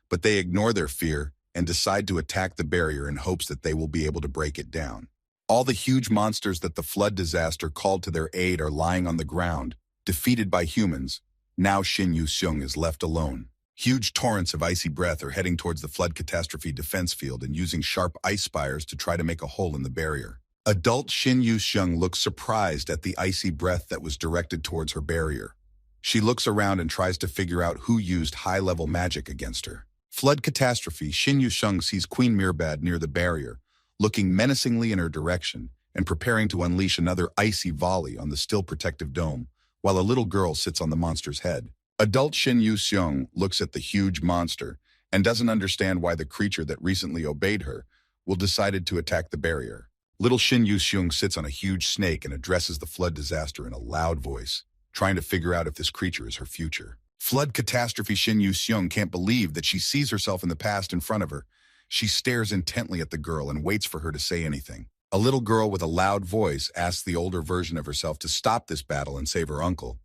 But they ignore their fear and decide to attack the barrier in hopes that they will be able to break it down. All the huge monsters that the flood disaster called to their aid are lying on the ground, defeated by humans. Now Shin Yu-seung is left alone. Huge torrents of icy breath are heading towards the flood catastrophe defense field and using sharp ice spires to try to make a hole in the barrier. Adult Shin Yu-seung looks surprised at the icy breath that was directed towards her barrier. She looks around and tries to figure out who used high-level magic against her. Flood catastrophe Shin Yu-seung sees Queen Mirbad near the barrier, looking menacingly in her direction and preparing to unleash another icy volley on the still protective dome, while a little girl sits on the monster's head. Adult Shin Yu-seung looks at the huge monster and doesn't understand why the creature that recently obeyed her will decided to attack the barrier. Little Shin Yu-seung sits on a huge snake and addresses the flood disaster in a loud voice, trying to figure out if this creature is her future. Flood catastrophe Shin Yu-seung can't believe that she sees herself in the past in front of her. She stares intently at the girl and waits for her to say anything. A little girl with a loud voice asks the older version of herself to stop this battle and save her uncle.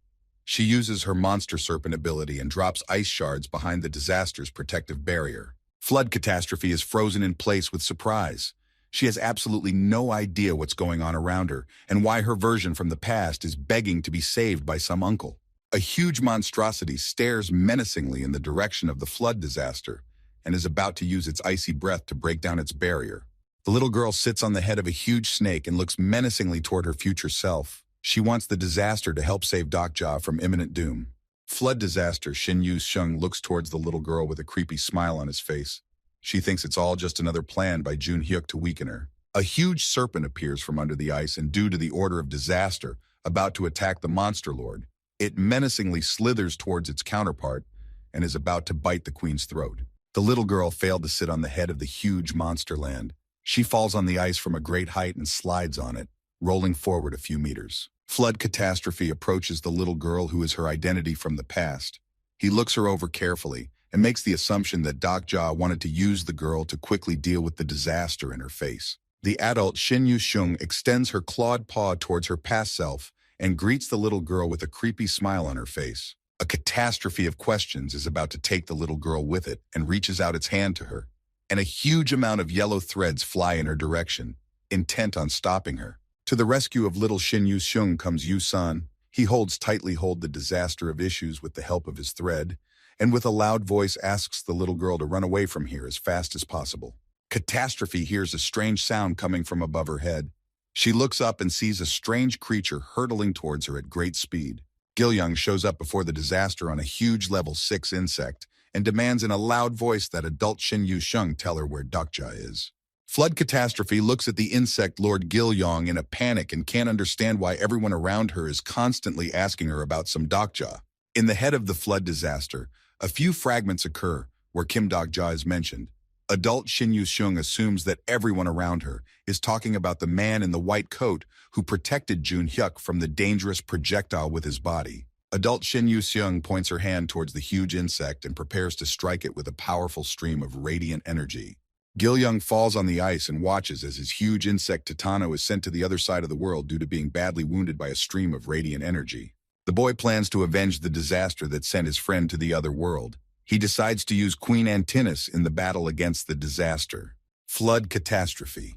She uses her monster serpent ability and drops ice shards behind the disaster's protective barrier. Flood catastrophe is frozen in place with surprise. She has absolutely no idea what's going on around her and why her version from the past is begging to be saved by some uncle. A huge monstrosity stares menacingly in the direction of the flood disaster and is about to use its icy breath to break down its barrier. The little girl sits on the head of a huge snake and looks menacingly toward her future self. She wants the disaster to help save Deok-ja from imminent doom. Flood disaster Shin Yu-seung looks towards the little girl with a creepy smile on his face. She thinks it's all just another plan by Jun-hyuk to weaken her. A huge serpent appears from under the ice and due to the order of disaster, about to attack the monster lord. It menacingly slithers towards its counterpart and is about to bite the queen's throat. The little girl failed to sit on the head of the huge monster land. She falls on the ice from a great height and slides on it, rolling forward a few meters. Flood catastrophe approaches the little girl who is her identity from the past. He looks her over carefully and makes the assumption that Deok-ja wanted to use the girl to quickly deal with the disaster in her face. The adult Shin Yu-seung extends her clawed paw towards her past self and greets the little girl with a creepy smile on her face. A catastrophe of questions is about to take the little girl with it and reaches out its hand to her, and a huge amount of yellow threads fly in her direction, intent on stopping her. To the rescue of little Shin Yu-seung comes Yu-san. He holds tightly the disaster of issues with the help of his thread, and with a loud voice asks the little girl to run away from here as fast as possible. Catastrophe hears a strange sound coming from above her head. She looks up and sees a strange creature hurtling towards her at great speed. Gil-young shows up before the disaster on a huge level 6 insect and demands in a loud voice that adult Shin Yu-seung tell her where Dokja is. Flood Catastrophe looks at the insect Lord Gil-young in a panic and can't understand why everyone around her is constantly asking her about some Dokja. In the head of the flood disaster, a few fragments occur where Kim Dokja is mentioned. Adult Shin Yu-seung assumes that everyone around her is talking about the man in the white coat who protected Jun-hyuk from the dangerous projectile with his body. Adult Shin Yu-seung points her hand towards the huge insect and prepares to strike it with a powerful stream of radiant energy. Gil-young falls on the ice and watches as his huge insect Titano is sent to the other side of the world due to being badly wounded by a stream of radiant energy. The boy plans to avenge the disaster that sent his friend to the other world. He decides to use Queen Antinous in the battle against the disaster. Flood Catastrophe.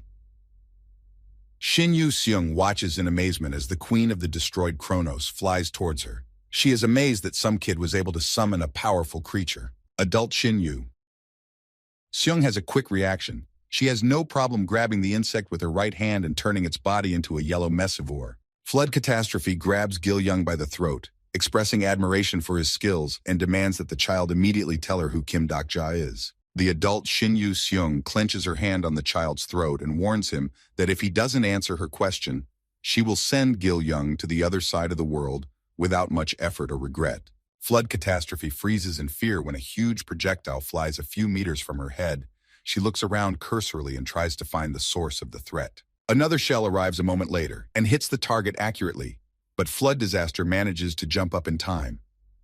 Shin Yu-seung watches in amazement as the queen of the destroyed Kronos flies towards her. She is amazed that some kid was able to summon a powerful creature. Adult Shin Yu-seung has a quick reaction. She has no problem grabbing the insect with her right hand and turning its body into a yellow messivore. Flood Catastrophe grabs Gil-young by the throat, expressing admiration for his skills, and demands that the child immediately tell her who Kim Dokja is. The adult Shin Yu-seung clenches her hand on the child's throat and warns him that if he doesn't answer her question, she will send Gil-young to the other side of the world without much effort or regret. Flood Catastrophe freezes in fear when a huge projectile flies a few meters from her head. She looks around cursorily and tries to find the source of the threat. Another shell arrives a moment later and hits the target accurately, but Flood Disaster manages to jump up in time.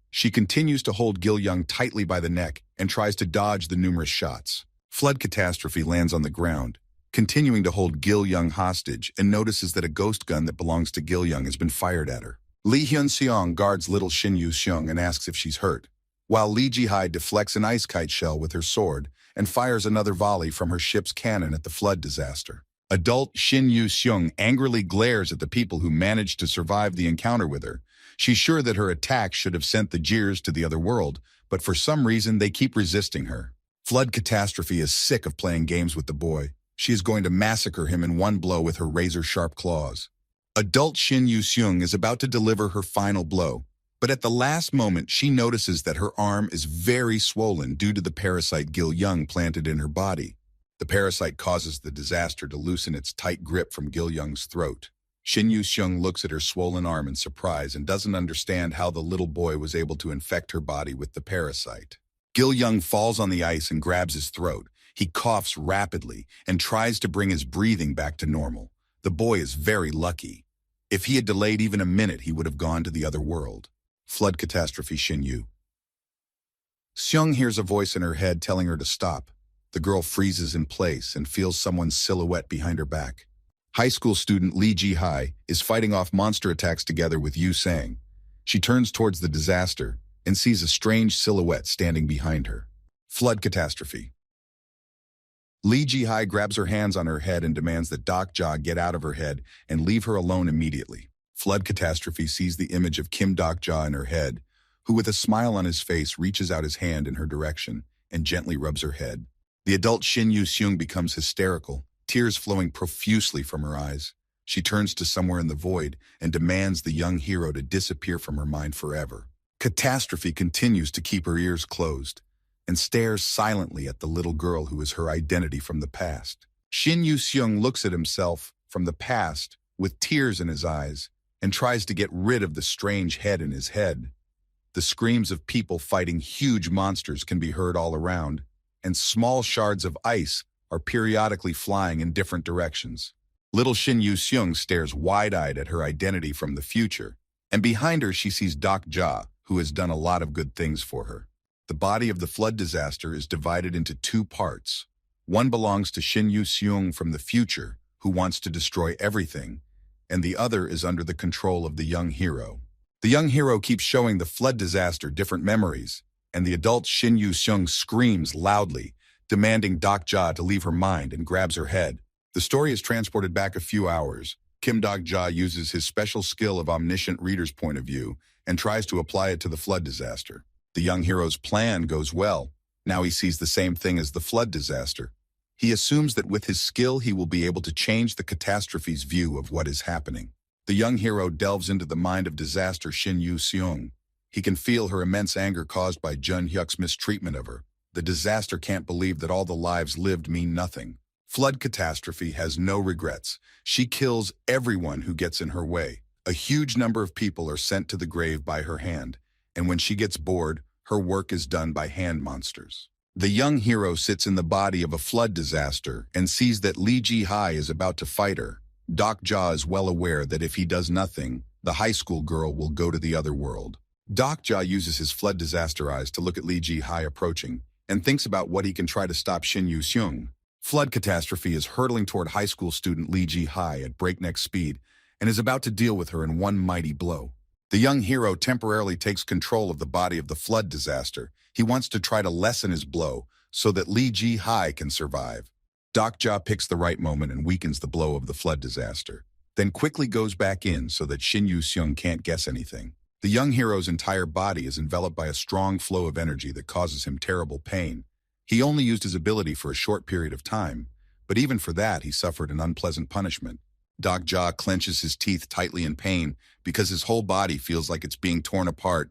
She continues to hold Gil-young tightly by the neck and tries to dodge the numerous shots. Flood Catastrophe lands on the ground, continuing to hold Gil-young hostage, and notices that a ghost gun that belongs to Gil-young has been fired at her. Lee Hyun-seong guards little Shin Yu-seung and asks if she's hurt, while Lee Ji-hai deflects an ice kite shell with her sword and fires another volley from her ship's cannon at the flood disaster. Adult Shin Yu-seung angrily glares at the people who managed to survive the encounter with her. She's sure that her attack should have sent the Jeers to the other world, but for some reason they keep resisting her. Flood Catastrophe is sick of playing games with the boy. She is going to massacre him in one blow with her razor-sharp claws. Adult Shin Yu-seung is about to deliver her final blow, but at the last moment she notices that her arm is very swollen due to the parasite Gil-young planted in her body. The parasite causes the disaster to loosen its tight grip from Gil-young's throat. Shin Yu-seung looks at her swollen arm in surprise and doesn't understand how the little boy was able to infect her body with the parasite. Gil-young falls on the ice and grabs his throat. He coughs rapidly and tries to bring his breathing back to normal. The boy is very lucky. If he had delayed even a minute, he would have gone to the other world. Flood Catastrophe. Shin Yu-seung hears a voice in her head telling her to stop. The girl freezes in place and feels someone's silhouette behind her back. High school student Lee Ji-hai is fighting off monster attacks together with Yu Sang. She turns towards the disaster and sees a strange silhouette standing behind her. Flood Catastrophe. Lee Ji-hai grabs her hands on her head and demands that Dokja get out of her head and leave her alone immediately. Flood Catastrophe sees the image of Kim Dokja in her head, who with a smile on his face reaches out his hand in her direction and gently rubs her head. The adult Shin Yu-seung becomes hysterical, tears flowing profusely from her eyes. She turns to somewhere in the void and demands the young hero to disappear from her mind forever. Catastrophe continues to keep her ears closed and stares silently at the little girl who is her identity from the past. Shin Yu-seung looks at himself from the past with tears in his eyes and tries to get rid of the strange head in his head. The screams of people fighting huge monsters can be heard all around, and small shards of ice are periodically flying in different directions. Little Shin Yu-seung stares wide-eyed at her identity from the future, and behind her she sees Dokja, who has done a lot of good things for her. The body of the flood disaster is divided into two parts. One belongs to Shin Yu-seung from the future, who wants to destroy everything, and the other is under the control of the young hero. The young hero keeps showing the flood disaster different memories, and the adult Shin Yu-seung screams loudly, demanding Dok-ja to leave her mind and grabs her head. The story is transported back a few hours. Kim Dok-ja uses his special skill of omniscient reader's point of view and tries to apply it to the flood disaster. The young hero's plan goes well. Now he sees the same thing as the flood disaster. He assumes that with his skill he will be able to change the catastrophe's view of what is happening. The young hero delves into the mind of disaster Shin Yu-seung. He can feel her immense anger caused by Jun Hyuk's mistreatment of her. The disaster can't believe that all the lives lived mean nothing. Flood catastrophe has no regrets. She kills everyone who gets in her way. A huge number of people are sent to the grave by her hand, and when she gets bored, her work is done by hand monsters. The young hero sits in the body of a flood disaster and sees that Lee Ji-hai is about to fight her. Dok-ja is well aware that if he does nothing, the high school girl will go to the other world. Dok-ja uses his flood disaster eyes to look at Lee Ji-hai approaching and thinks about what he can try to stop Shin Yu-seung. Flood catastrophe is hurtling toward high school student Lee Ji-hai at breakneck speed and is about to deal with her in one mighty blow. The young hero temporarily takes control of the body of the flood disaster. He wants to try to lessen his blow so that Lee Ji-hai can survive. Dok-ja picks the right moment and weakens the blow of the flood disaster, then quickly goes back in so that Shin Yu-seung can't guess anything. The young hero's entire body is enveloped by a strong flow of energy that causes him terrible pain. He only used his ability for a short period of time, but even for that he suffered an unpleasant punishment. Dok-ja clenches his teeth tightly in pain because his whole body feels like it's being torn apart,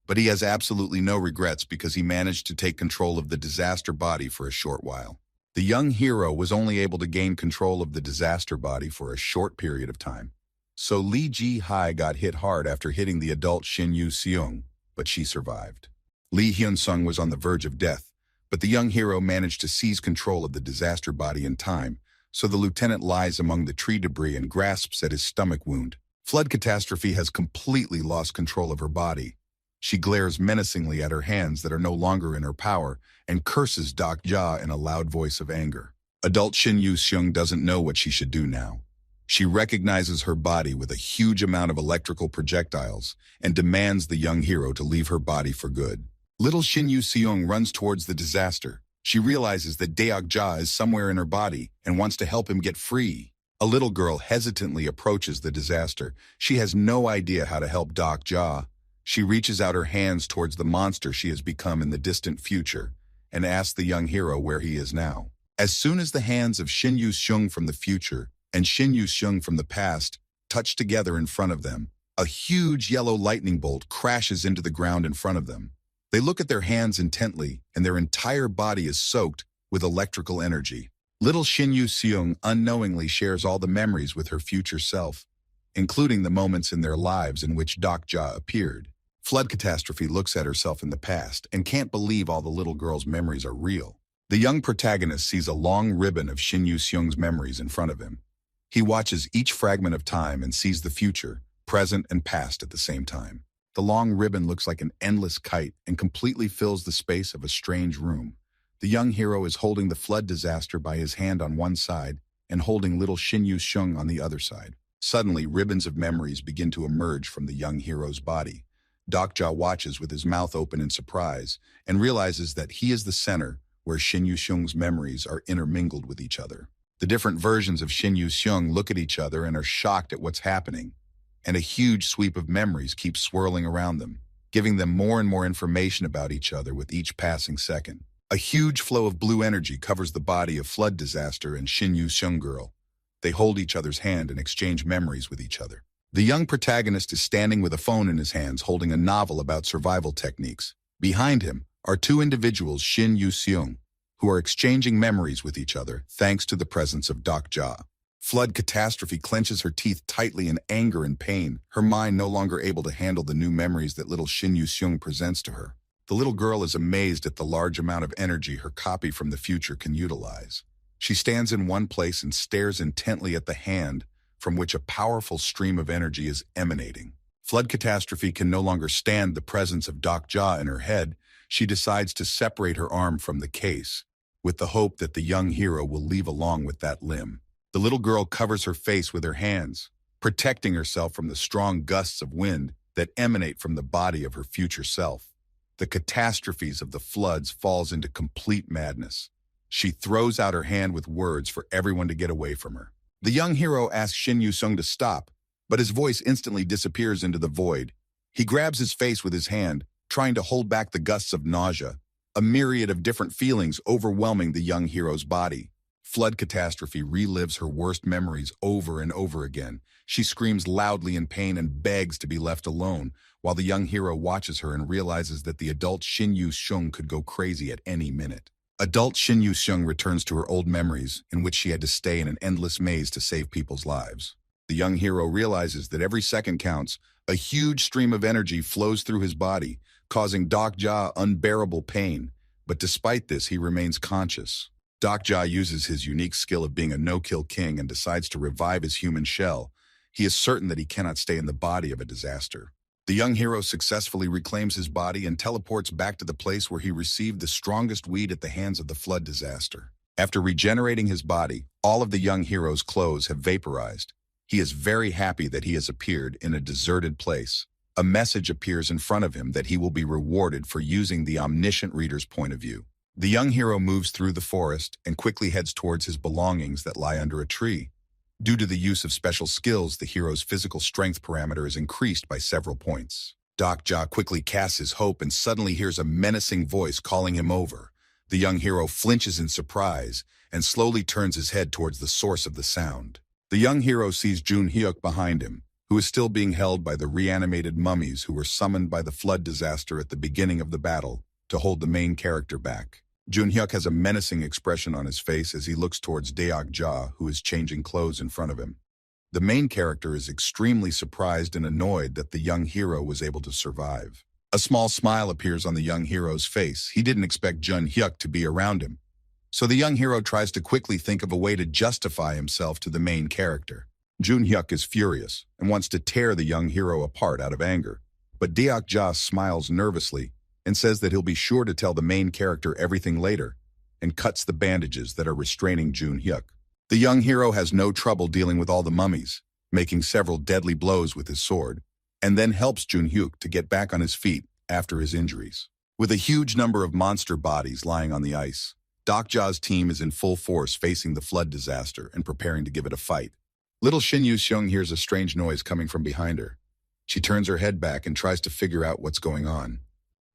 but he has absolutely no regrets because he managed to take control of the disaster body for a short while. The young hero was only able to gain control of the disaster body for a short period of time. So Lee Ji-hai got hit hard after hitting the adult Shin Yu-seung, but she survived. Lee Hyun-sung was on the verge of death, but the young hero managed to seize control of the disaster body in time, so the lieutenant lies among the tree debris and grasps at his stomach wound. Flood catastrophe has completely lost control of her body. She glares menacingly at her hands that are no longer in her power and curses Dok-ja in a loud voice of anger. Adult Shin Yu-seung doesn't know what she should do now. She recognizes her body with a huge amount of electrical projectiles and demands the young hero to leave her body for good. Little Shin Yu-seung runs towards the disaster. She realizes that Dok-ja is somewhere in her body and wants to help him get free. A little girl hesitantly approaches the disaster. She has no idea how to help Dok-ja. She reaches out her hands towards the monster she has become in the distant future and asks the young hero where he is now. As soon as the hands of Shin Yu-seung from the future and Shin Yu-seung from the past touch together in front of them, a huge yellow lightning bolt crashes into the ground in front of them. They look at their hands intently, and their entire body is soaked with electrical energy. Little Shin Yu-seung unknowingly shares all the memories with her future self, including the moments in their lives in which Dok-ja appeared. Flood catastrophe looks at herself in the past and can't believe all the little girl's memories are real. The young protagonist sees a long ribbon of Shin Yu-seung's memories in front of him. He watches each fragment of time and sees the future, present and past at the same time. The long ribbon looks like an endless kite and completely fills the space of a strange room. The young hero is holding the flood disaster by his hand on one side and holding little Shin Yu-seung on the other side. Suddenly, ribbons of memories begin to emerge from the young hero's body. Dok-ja watches with his mouth open in surprise and realizes that he is the center where Shin Yu-seung's memories are intermingled with each other. The different versions of Shin Yu-seung look at each other and are shocked at what's happening, and a huge sweep of memories keeps swirling around them, giving them more and more information about each other with each passing second. A huge flow of blue energy covers the body of flood disaster and Shin Yu-seung girl. They hold each other's hand and exchange memories with each other. The young protagonist is standing with a phone in his hands holding a novel about survival techniques. Behind him are two individuals, Shin Yu-seung, who are exchanging memories with each other thanks to the presence of Dok-ja. Flood catastrophe clenches her teeth tightly in anger and pain, her mind no longer able to handle the new memories that little Shin Yu-seung presents to her. The little girl is amazed at the large amount of energy her copy from the future can utilize. She stands in one place and stares intently at the hand from which a powerful stream of energy is emanating. Flood catastrophe can no longer stand the presence of Dok-ja in her head. She decides to separate her arm from the case, with the hope that the young hero will leave along with that limb. The little girl covers her face with her hands, protecting herself from the strong gusts of wind that emanate from the body of her future self. The catastrophes of the floods falls into complete madness. She throws out her hand with words for everyone to get away from her. The young hero asks Shin Yu-sung to stop, but his voice instantly disappears into the void. He grabs his face with his hand, trying to hold back the gusts of nausea, a myriad of different feelings overwhelming the young hero's body. Flood catastrophe relives her worst memories over and over again. She screams loudly in pain and begs to be left alone, while the young hero watches her and realizes that the adult Shin Yu-sung could go crazy at any minute. Adult Shin Yu-sung returns to her old memories, in which she had to stay in an endless maze to save people's lives. The young hero realizes that every second counts. A huge stream of energy flows through his body, causing Dokja unbearable pain. But despite this, he remains conscious. Dokja uses his unique skill of being a no-kill king and decides to revive his human shell. He is certain that he cannot stay in the body of a disaster. The young hero successfully reclaims his body and teleports back to the place where he received the strongest weed at the hands of the flood disaster. After regenerating his body, all of the young hero's clothes have vaporized. He is very happy that he has appeared in a deserted place. A message appears in front of him that he will be rewarded for using the omniscient reader's point of view. The young hero moves through the forest and quickly heads towards his belongings that lie under a tree. Due to the use of special skills, the hero's physical strength parameter is increased by several points. Dokja quickly casts his hope and suddenly hears a menacing voice calling him over. The young hero flinches in surprise and slowly turns his head towards the source of the sound. The young hero sees Jun-hyuk behind him, who is still being held by the reanimated mummies who were summoned by the flood disaster at the beginning of the battle to hold the main character back. Jun-hyuk has a menacing expression on his face as he looks towards Daok-ja, who is changing clothes in front of him. The main character is extremely surprised and annoyed that the young hero was able to survive. A small smile appears on the young hero's face. He didn't expect Jun-hyuk to be around him. So the young hero tries to quickly think of a way to justify himself to the main character. Jun-hyuk is furious and wants to tear the young hero apart out of anger. But Daok-ja smiles nervously and says that he'll be sure to tell the main character everything later, and cuts the bandages that are restraining Jun-hyuk. The young hero has no trouble dealing with all the mummies, making several deadly blows with his sword, and then helps Jun-hyuk to get back on his feet after his injuries. With a huge number of monster bodies lying on the ice, Dokja's team is in full force facing the flood disaster and preparing to give it a fight. Little Shin Yu-sung hears a strange noise coming from behind her. She turns her head back and tries to figure out what's going on.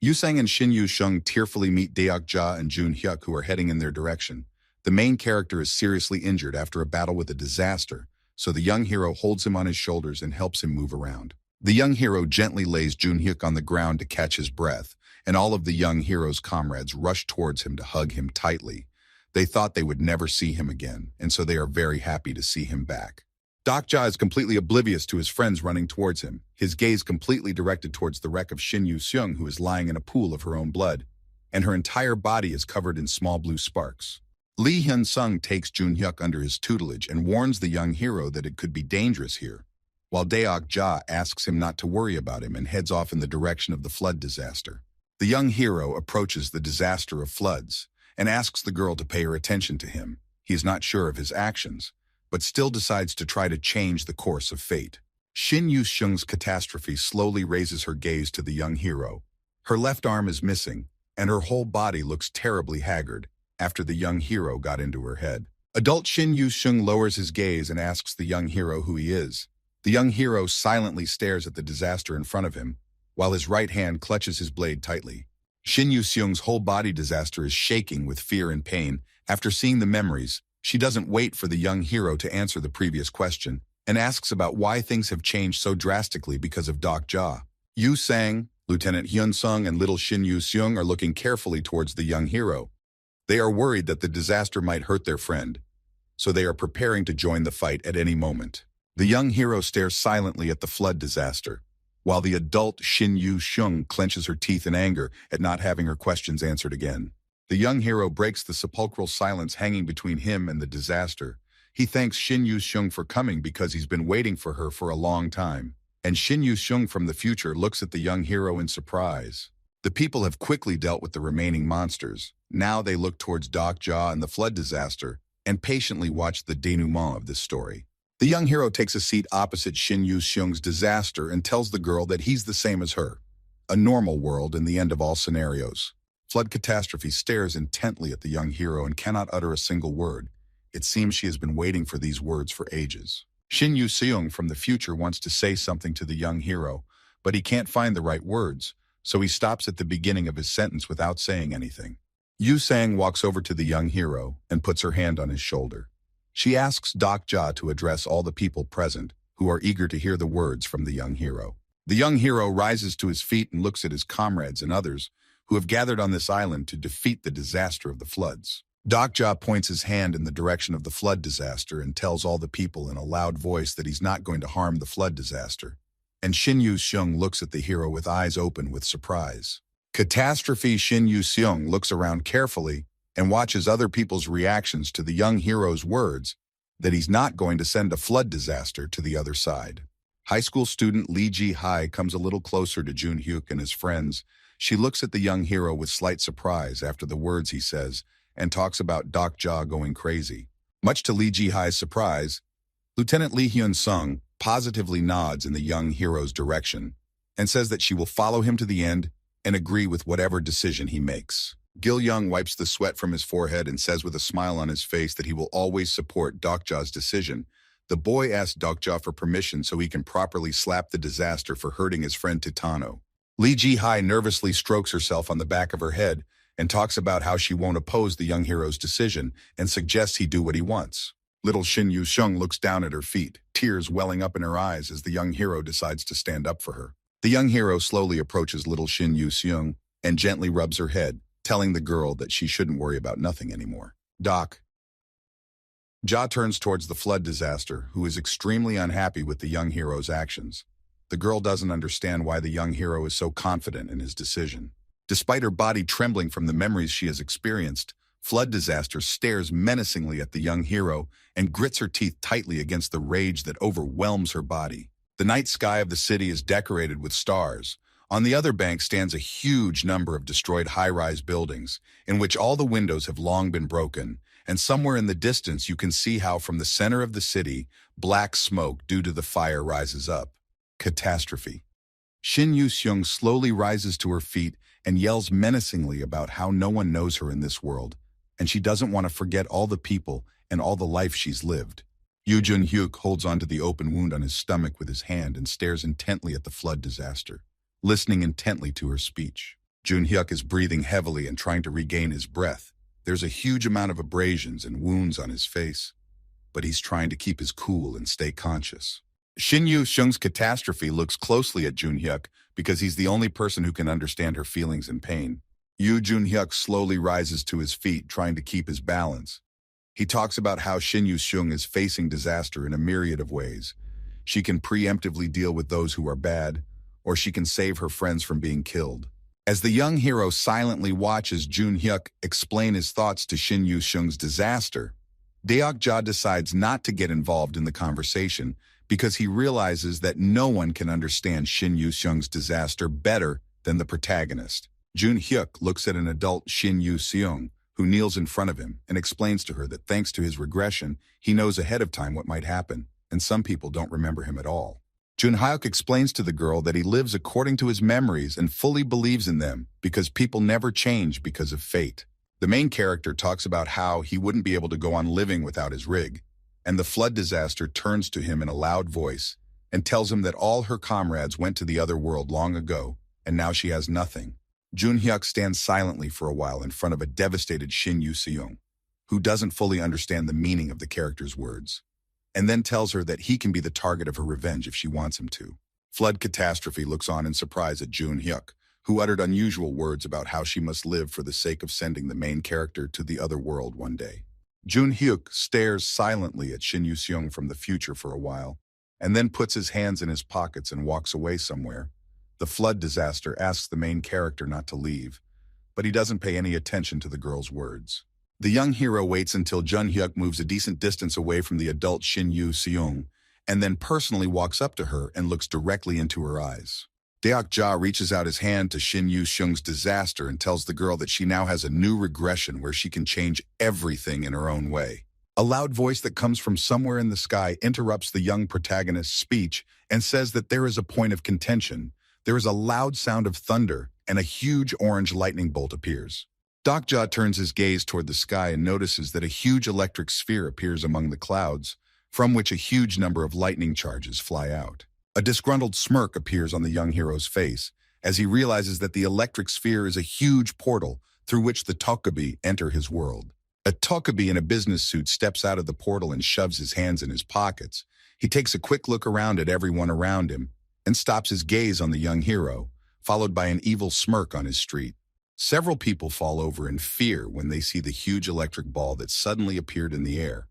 Yu-sang and Shin Yu-sung tearfully meet Daok-ja and Jun-hyuk, who are heading in their direction. The main character is seriously injured after a battle with a disaster, so the young hero holds him on his shoulders and helps him move around. The young hero gently lays Jun-hyuk on the ground to catch his breath, and all of the young hero's comrades rush towards him to hug him tightly. They thought they would never see him again, and so they are very happy to see him back. Dokja is completely oblivious to his friends running towards him, his gaze completely directed towards the wreck of Shin Yu-sung, who is lying in a pool of her own blood, and her entire body is covered in small blue sparks. Lee Hyun-sung takes Jun-hyuk under his tutelage and warns the young hero that it could be dangerous here, while Daok-ja asks him not to worry about him and heads off in the direction of the flood disaster. The young hero approaches the disaster of floods and asks the girl to pay her attention to him. He is not sure of his actions, but still decides to try to change the course of fate. Shin Yu-sung's catastrophe slowly raises her gaze to the young hero. Her left arm is missing, and her whole body looks terribly haggard after the young hero got into her head. Adult Shin Yu-sung lowers his gaze and asks the young hero who he is. The young hero silently stares at the disaster in front of him, while his right hand clutches his blade tightly. Shin Yu-sung's whole body disaster is shaking with fear and pain. After seeing the memories, she doesn't wait for the young hero to answer the previous question and asks about why things have changed so drastically because of Dokja. Yu-sang, Lieutenant Hyun-sung, and little Shin Yu-sung are looking carefully towards the young hero. They are worried that the disaster might hurt their friend, so they are preparing to join the fight at any moment. The young hero stares silently at the flood disaster, while the adult Shin Yu-sung clenches her teeth in anger at not having her questions answered again. The young hero breaks the sepulchral silence hanging between him and the disaster. He thanks Shin Yu-sung for coming because he's been waiting for her for a long time. And Shin Yu-sung from the future looks at the young hero in surprise. The people have quickly dealt with the remaining monsters. Now they look towards Dokja and the flood disaster and patiently watch the denouement of this story. The young hero takes a seat opposite Shin Yu-seung's disaster and tells the girl that he's the same as her. A normal world in the end of all scenarios. Flood Catastrophe stares intently at the young hero and cannot utter a single word. It seems she has been waiting for these words for ages. Shin Yu-seung from the future wants to say something to the young hero, but he can't find the right words, so he stops at the beginning of his sentence without saying anything. Yu-sang walks over to the young hero and puts her hand on his shoulder. She asks Dokja to address all the people present, who are eager to hear the words from the young hero. The young hero rises to his feet and looks at his comrades and others who have gathered on this island to defeat the disaster of the floods. Dokja points his hand in the direction of the flood disaster and tells all the people in a loud voice that he's not going to harm the flood disaster. And Shin Yu-seung looks at the hero with eyes open with surprise. Catastrophe Shin Yu-seung looks around carefully and watches other people's reactions to the young hero's words that he's not going to send a flood disaster to the other side. High school student Lee Ji-hai comes a little closer to Jun-hyuk and his friends. She looks at the young hero with slight surprise after the words he says and talks about Dokja going crazy. Much to Lee Ji-hai's surprise, Lieutenant Lee Hyun-sung positively nods in the young hero's direction and says that she will follow him to the end and agree with whatever decision he makes. Gil-young wipes the sweat from his forehead and says with a smile on his face that he will always support Dokja's decision. The boy asks Dokja for permission so he can properly slap the disaster for hurting his friend Titano. Lee Ji-hai nervously strokes herself on the back of her head and talks about how she won't oppose the young hero's decision and suggests he do what he wants. Little Shin Yu-seung looks down at her feet, tears welling up in her eyes as the young hero decides to stand up for her. The young hero slowly approaches little Shin Yu-seung and gently rubs her head, telling the girl that she shouldn't worry about nothing anymore. Doc. Ja turns towards the flood disaster, who is extremely unhappy with the young hero's actions. The girl doesn't understand why the young hero is so confident in his decision. Despite her body trembling from the memories she has experienced, Flood Disaster stares menacingly at the young hero and grits her teeth tightly against the rage that overwhelms her body. The night sky of the city is decorated with stars. On the other bank stands a huge number of destroyed high-rise buildings, in which all the windows have long been broken, and somewhere in the distance you can see how from the center of the city, black smoke due to the fire rises up. Catastrophe. Shin Yu-seung slowly rises to her feet and yells menacingly about how no one knows her in this world, and she doesn't want to forget all the people and all the life she's lived. Yoo Jun-hyuk holds onto the open wound on his stomach with his hand and stares intently at the flood disaster, listening intently to her speech. Jun-hyuk is breathing heavily and trying to regain his breath. There's a huge amount of abrasions and wounds on his face, but he's trying to keep his cool and stay conscious. Shin Yu-seung's catastrophe looks closely at Jun-hyuk because he's the only person who can understand her feelings and pain. Yoo Jun-hyuk slowly rises to his feet, trying to keep his balance. He talks about how Shin Yu-seung is facing disaster in a myriad of ways. She can preemptively deal with those who are bad, or she can save her friends from being killed. As the young hero silently watches Jun-hyuk explain his thoughts to Shin Yu-seung's disaster, Deok-ja decides not to get involved in the conversation because he realizes that no one can understand Shin Yu-seung's disaster better than the protagonist. Jun-hyuk looks at an adult Shin Yu-seung, who kneels in front of him and explains to her that thanks to his regression, he knows ahead of time what might happen, and some people don't remember him at all. Jun-hyuk explains to the girl that he lives according to his memories and fully believes in them because people never change because of fate. The main character talks about how he wouldn't be able to go on living without his rig, and the flood disaster turns to him in a loud voice and tells him that all her comrades went to the other world long ago, and now she has nothing. Jun-hyuk stands silently for a while in front of a devastated Shin Yu-seung, who doesn't fully understand the meaning of the character's words, and then tells her that he can be the target of her revenge if she wants him to. Flood Catastrophe looks on in surprise at Jun-hyuk, who uttered unusual words about how she must live for the sake of sending the main character to the other world one day. Jun-hyuk stares silently at Shin Yu-seung from the future for a while, and then puts his hands in his pockets and walks away somewhere. The flood disaster asks the main character not to leave, but he doesn't pay any attention to the girl's words. The young hero waits until Jun-hyuk moves a decent distance away from the adult Shin Yu-seung, and then personally walks up to her and looks directly into her eyes. Deok-ja reaches out his hand to Shin Yu-seung's disaster and tells the girl that she now has a new regression where she can change everything in her own way. A loud voice that comes from somewhere in the sky interrupts the young protagonist's speech and says that there is a point of contention. There is a loud sound of thunder, and a huge orange lightning bolt appears. Dokja turns his gaze toward the sky and notices that a huge electric sphere appears among the clouds, from which a huge number of lightning charges fly out. A disgruntled smirk appears on the young hero's face as he realizes that the electric sphere is a huge portal through which the Tokubi enter his world. A Tokubi in a business suit steps out of the portal and shoves his hands in his pockets. He takes a quick look around at everyone around him and stops his gaze on the young hero, followed by an evil smirk on his street. Several people fall over in fear when they see the huge electric ball that suddenly appeared in the air,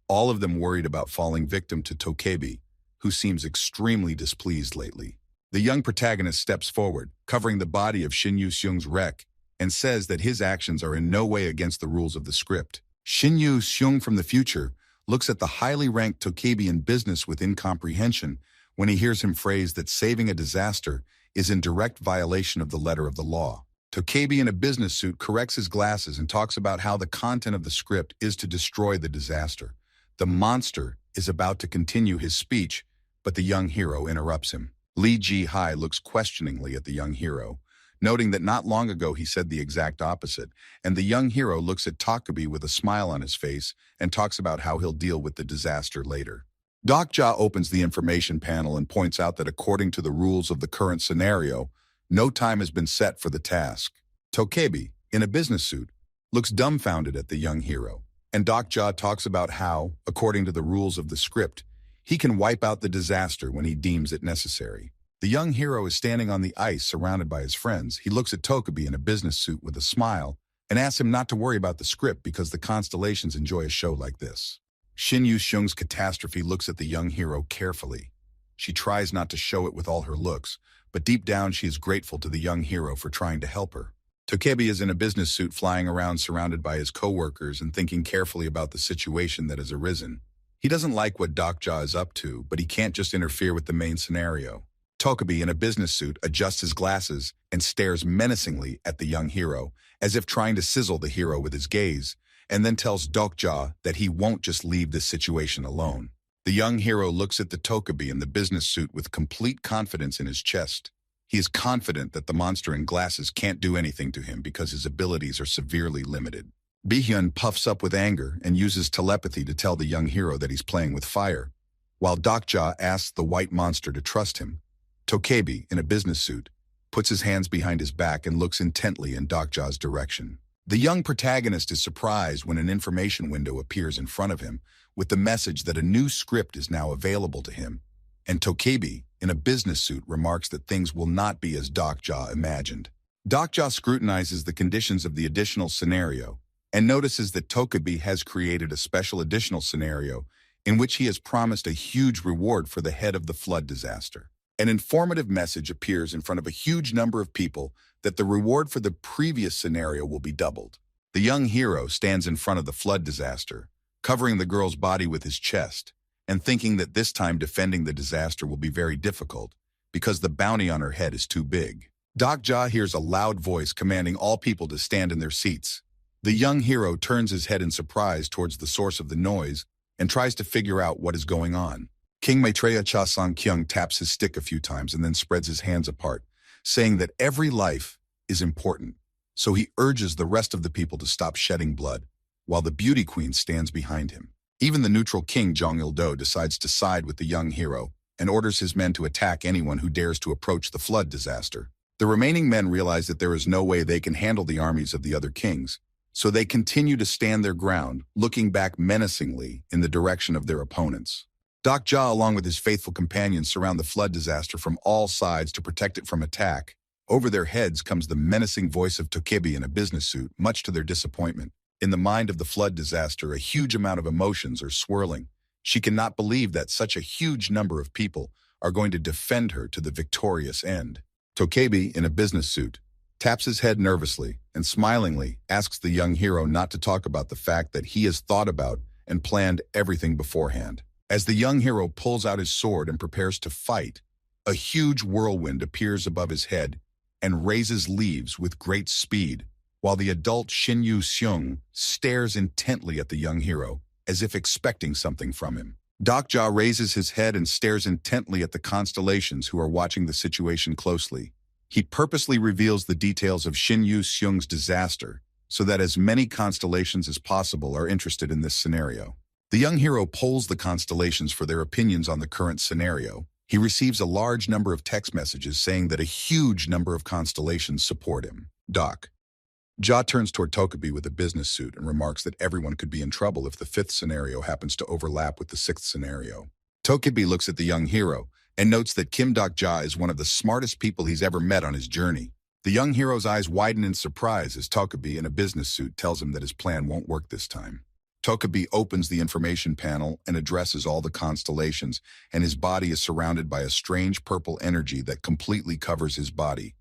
all of them worried about falling victim to Tokebi, who seems extremely displeased lately. The young protagonist steps forward, covering the body of Shin Yu-seung's wreck, and says that his actions are in no way against the rules of the script. Shin Yu-seung from the future looks at the highly ranked Tokebi in business with incomprehension when he hears him phrase that saving a disaster is in direct violation of the letter of the law. Tokebi in a business suit corrects his glasses and talks about how the content of the script is to destroy the disaster. The monster is about to continue his speech, but the young hero interrupts him. Lee Ji-hai looks questioningly at the young hero, noting that not long ago he said the exact opposite, and the young hero looks at Tokubi with a smile on his face and talks about how he'll deal with the disaster later. Dokja opens the information panel and points out that according to the rules of the current scenario, no time has been set for the task. Tokebi, in a business suit, looks dumbfounded at the young hero, and Dokja talks about how, according to the rules of the script, he can wipe out the disaster when he deems it necessary. The young hero is standing on the ice surrounded by his friends. He looks at Tokubi in a business suit with a smile and asks him not to worry about the script because the constellations enjoy a show like this. Shin Yu-seung's catastrophe looks at the young hero carefully. She tries not to show it with all her looks, but deep down she is grateful to the young hero for trying to help her. Tokebi is in a business suit flying around surrounded by his co-workers and thinking carefully about the situation that has arisen. He doesn't like what Dokja is up to, but he can't just interfere with the main scenario. Tokubi in a business suit adjusts his glasses and stares menacingly at the young hero, as if trying to sizzle the hero with his gaze, and then tells Dokja that he won't just leave this situation alone. The young hero looks at the Tokubi in the business suit with complete confidence in his chest. He is confident that the monster in glasses can't do anything to him because his abilities are severely limited. Bi-hyun puffs up with anger and uses telepathy to tell the young hero that he's playing with fire, while Dokja asks the white monster to trust him. Tokebi, in a business suit, puts his hands behind his back and looks intently in Dokja's direction. The young protagonist is surprised when an information window appears in front of him with the message that a new script is now available to him, and Tokebi, in a business suit, remarks that things will not be as Dokja imagined. Dokja scrutinizes the conditions of the additional scenario and notices that Tokubi has created a special additional scenario in which he has promised a huge reward for the head of the flood disaster. An informative message appears in front of a huge number of people that the reward for the previous scenario will be doubled. The young hero stands in front of the flood disaster, covering the girl's body with his chest, and thinking that this time defending the disaster will be very difficult because the bounty on her head is too big. Dokja hears a loud voice commanding all people to stand in their seats. The young hero turns his head in surprise towards the source of the noise and tries to figure out what is going on. King Maitreya Cha Sang-kyung taps his stick a few times and then spreads his hands apart, saying that every life is important. So he urges the rest of the people to stop shedding blood, while the beauty queen stands behind him. Even the neutral king Jong Il-do decides to side with the young hero and orders his men to attack anyone who dares to approach the flood disaster. The remaining men realize that there is no way they can handle the armies of the other kings, so they continue to stand their ground, looking back menacingly in the direction of their opponents. Dokja, along with his faithful companions, surround the flood disaster from all sides to protect it from attack. Over their heads comes the menacing voice of Tokebi in a business suit, much to their disappointment. In the mind of the flood disaster, a huge amount of emotions are swirling. She cannot believe that such a huge number of people are going to defend her to the victorious end. Tokebi, in a business suit, taps his head nervously and smilingly asks the young hero not to talk about the fact that he has thought about and planned everything beforehand. As the young hero pulls out his sword and prepares to fight, a huge whirlwind appears above his head and raises leaves with great speed, while the adult Shin Yu-seung stares intently at the young hero as if expecting something from him. Dokja raises his head and stares intently at the constellations who are watching the situation closely. He purposely reveals the details of Shin Yu-seung's disaster so that as many constellations as possible are interested in this scenario. The young hero polls the constellations for their opinions on the current scenario. He receives a large number of text messages saying that a huge number of constellations support him. Ja turns toward Tokubi with a business suit and remarks that everyone could be in trouble if the fifth scenario happens to overlap with the sixth scenario. Tokubi looks at the young hero and notes that Kim Dokja is one of the smartest people he's ever met on his journey. The young hero's eyes widen in surprise as Tokubi in a business suit tells him that his plan won't work this time. Tokubi opens the information panel and addresses all the constellations, and his body is surrounded by a strange purple energy that completely covers his body.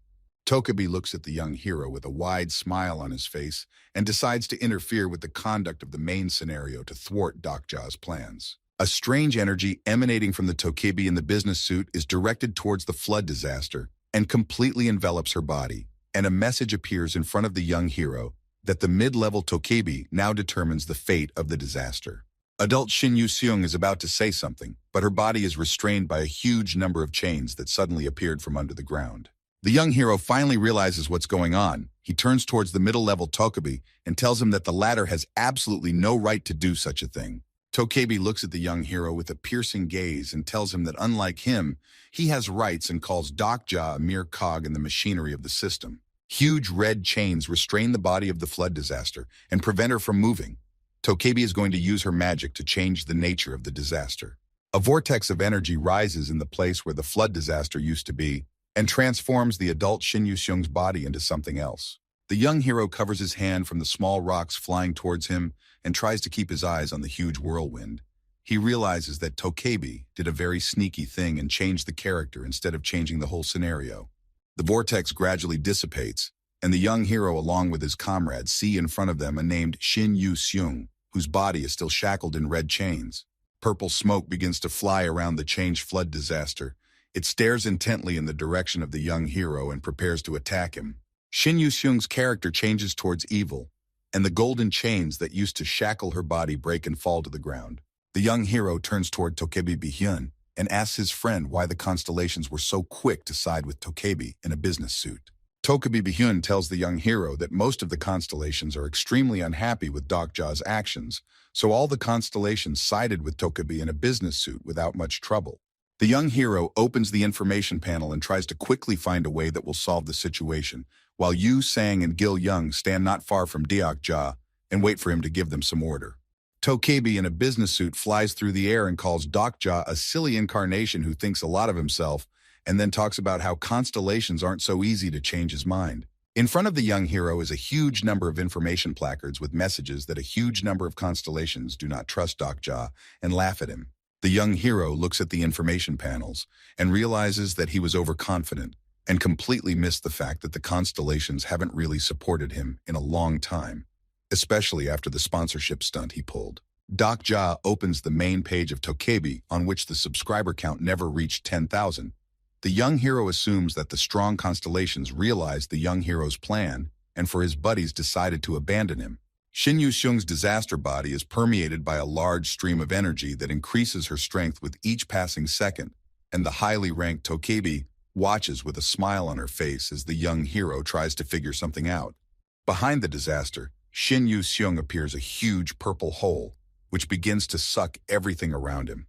Tokubi looks at the young hero with a wide smile on his face and decides to interfere with the conduct of the main scenario to thwart Dokja's plans. A strange energy emanating from the Tokubi in the business suit is directed towards the flood disaster and completely envelops her body, and a message appears in front of the young hero that the mid-level Tokubi now determines the fate of the disaster. Adult Shin Yu-seung is about to say something, but her body is restrained by a huge number of chains that suddenly appeared from under the ground. The young hero finally realizes what's going on. He turns towards the middle-level Tokubi and tells him that the latter has absolutely no right to do such a thing. Tokubi looks at the young hero with a piercing gaze and tells him that unlike him, he has rights and calls Dokja a mere cog in the machinery of the system. Huge red chains restrain the body of the flood disaster and prevent her from moving. Tokubi is going to use her magic to change the nature of the disaster. A vortex of energy rises in the place where the flood disaster used to be, and transforms the adult Shin Yu-seung's body into something else. The young hero covers his hand from the small rocks flying towards him and tries to keep his eyes on the huge whirlwind. He realizes that Tokubi did a very sneaky thing and changed the character instead of changing the whole scenario. The vortex gradually dissipates, and the young hero along with his comrades see in front of them a named Shin Yu-seung, whose body is still shackled in red chains. Purple smoke begins to fly around the changed flood disaster. It stares intently in the direction of the young hero and prepares to attack him. Shin Yu-seung's character changes towards evil, and the golden chains that used to shackle her body break and fall to the ground. The young hero turns toward Tokubi Bihyun and asks his friend why the constellations were so quick to side with Tokubi in a business suit. Tokubi Bihyun tells the young hero that most of the constellations are extremely unhappy with Dokja's actions, so all the constellations sided with Tokubi in a business suit without much trouble. The young hero opens the information panel and tries to quickly find a way that will solve the situation, while Yu Sang and Gil Young stand not far from Dokja and wait for him to give them some order. Tokubi in a business suit flies through the air and calls Dokja a silly incarnation who thinks a lot of himself, and then talks about how constellations aren't so easy to change his mind. In front of the young hero is a huge number of information placards with messages that a huge number of constellations do not trust Dokja and laugh at him. The young hero looks at the information panels and realizes that he was overconfident and completely missed the fact that the constellations haven't really supported him in a long time, especially after the sponsorship stunt he pulled. Dokja opens the main page of Tokubi on which the subscriber count never reached 10,000. The young hero assumes that the strong constellations realized the young hero's plan and for his buddies decided to abandon him. Shin Yu-seung's disaster body is permeated by a large stream of energy that increases her strength with each passing second, and the highly ranked Tokubi watches with a smile on her face as the young hero tries to figure something out. Behind the disaster, Shin Yu-seung appears a huge purple hole, which begins to suck everything around him.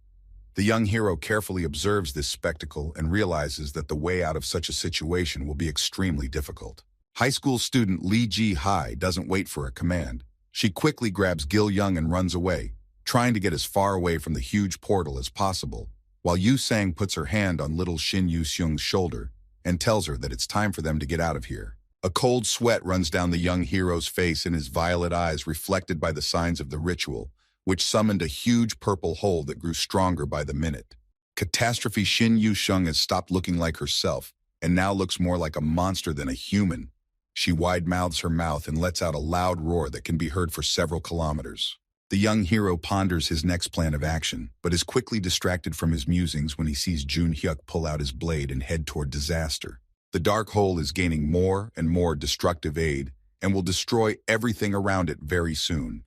The young hero carefully observes this spectacle and realizes that the way out of such a situation will be extremely difficult. High school student Lee Ji-hai doesn't wait for a command. She quickly grabs Gil Young and runs away, trying to get as far away from the huge portal as possible, while Yu Sang puts her hand on little Shin Yu-seung's shoulder and tells her that it's time for them to get out of here. A cold sweat runs down the young hero's face and his violet eyes reflected by the signs of the ritual, which summoned a huge purple hole that grew stronger by the minute. Catastrophe Shin Yu-seung has stopped looking like herself and now looks more like a monster than a human. She wide-mouths her mouth and lets out a loud roar that can be heard for several kilometers. The young hero ponders his next plan of action, but is quickly distracted from his musings when he sees Jun Hyuk pull out his blade and head toward disaster. The dark hole is gaining more and more destructive aid and will destroy everything around it very soon.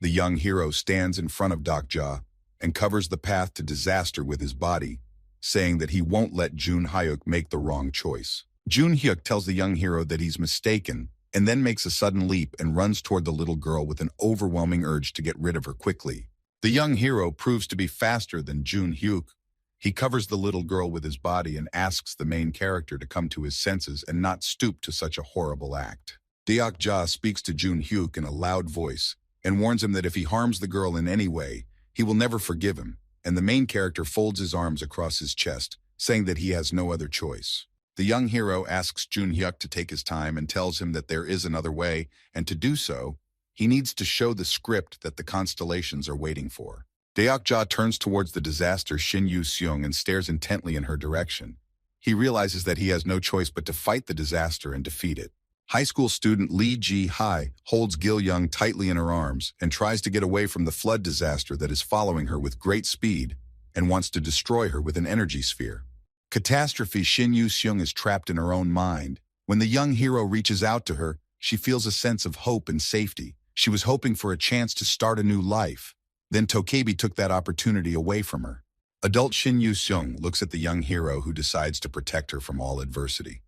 The young hero stands in front of Dokja and covers the path to disaster with his body, saying that he won't let Jun Hyuk make the wrong choice. Jun Hyuk tells the young hero that he's mistaken and then makes a sudden leap and runs toward the little girl with an overwhelming urge to get rid of her quickly. The young hero proves to be faster than Jun Hyuk. He covers the little girl with his body and asks the main character to come to his senses and not stoop to such a horrible act. Dokja speaks to Jun Hyuk in a loud voice and warns him that if he harms the girl in any way, he will never forgive him, and the main character folds his arms across his chest, saying that he has no other choice. The young hero asks Jun Hyuk to take his time and tells him that there is another way, and to do so, he needs to show the script that the constellations are waiting for. Dokja turns towards the disaster Shin Yu-seung and stares intently in her direction. He realizes that he has no choice but to fight the disaster and defeat it. High school student Lee Ji-hai holds Gil-young tightly in her arms and tries to get away from the flood disaster that is following her with great speed and wants to destroy her with an energy sphere. Catastrophe Shin Yu-seung is trapped in her own mind. When the young hero reaches out to her, she feels a sense of hope and safety. She was hoping for a chance to start a new life. Then Tokebi took that opportunity away from her. Adult Shin Yu-seung looks at the young hero who decides to protect her from all adversity.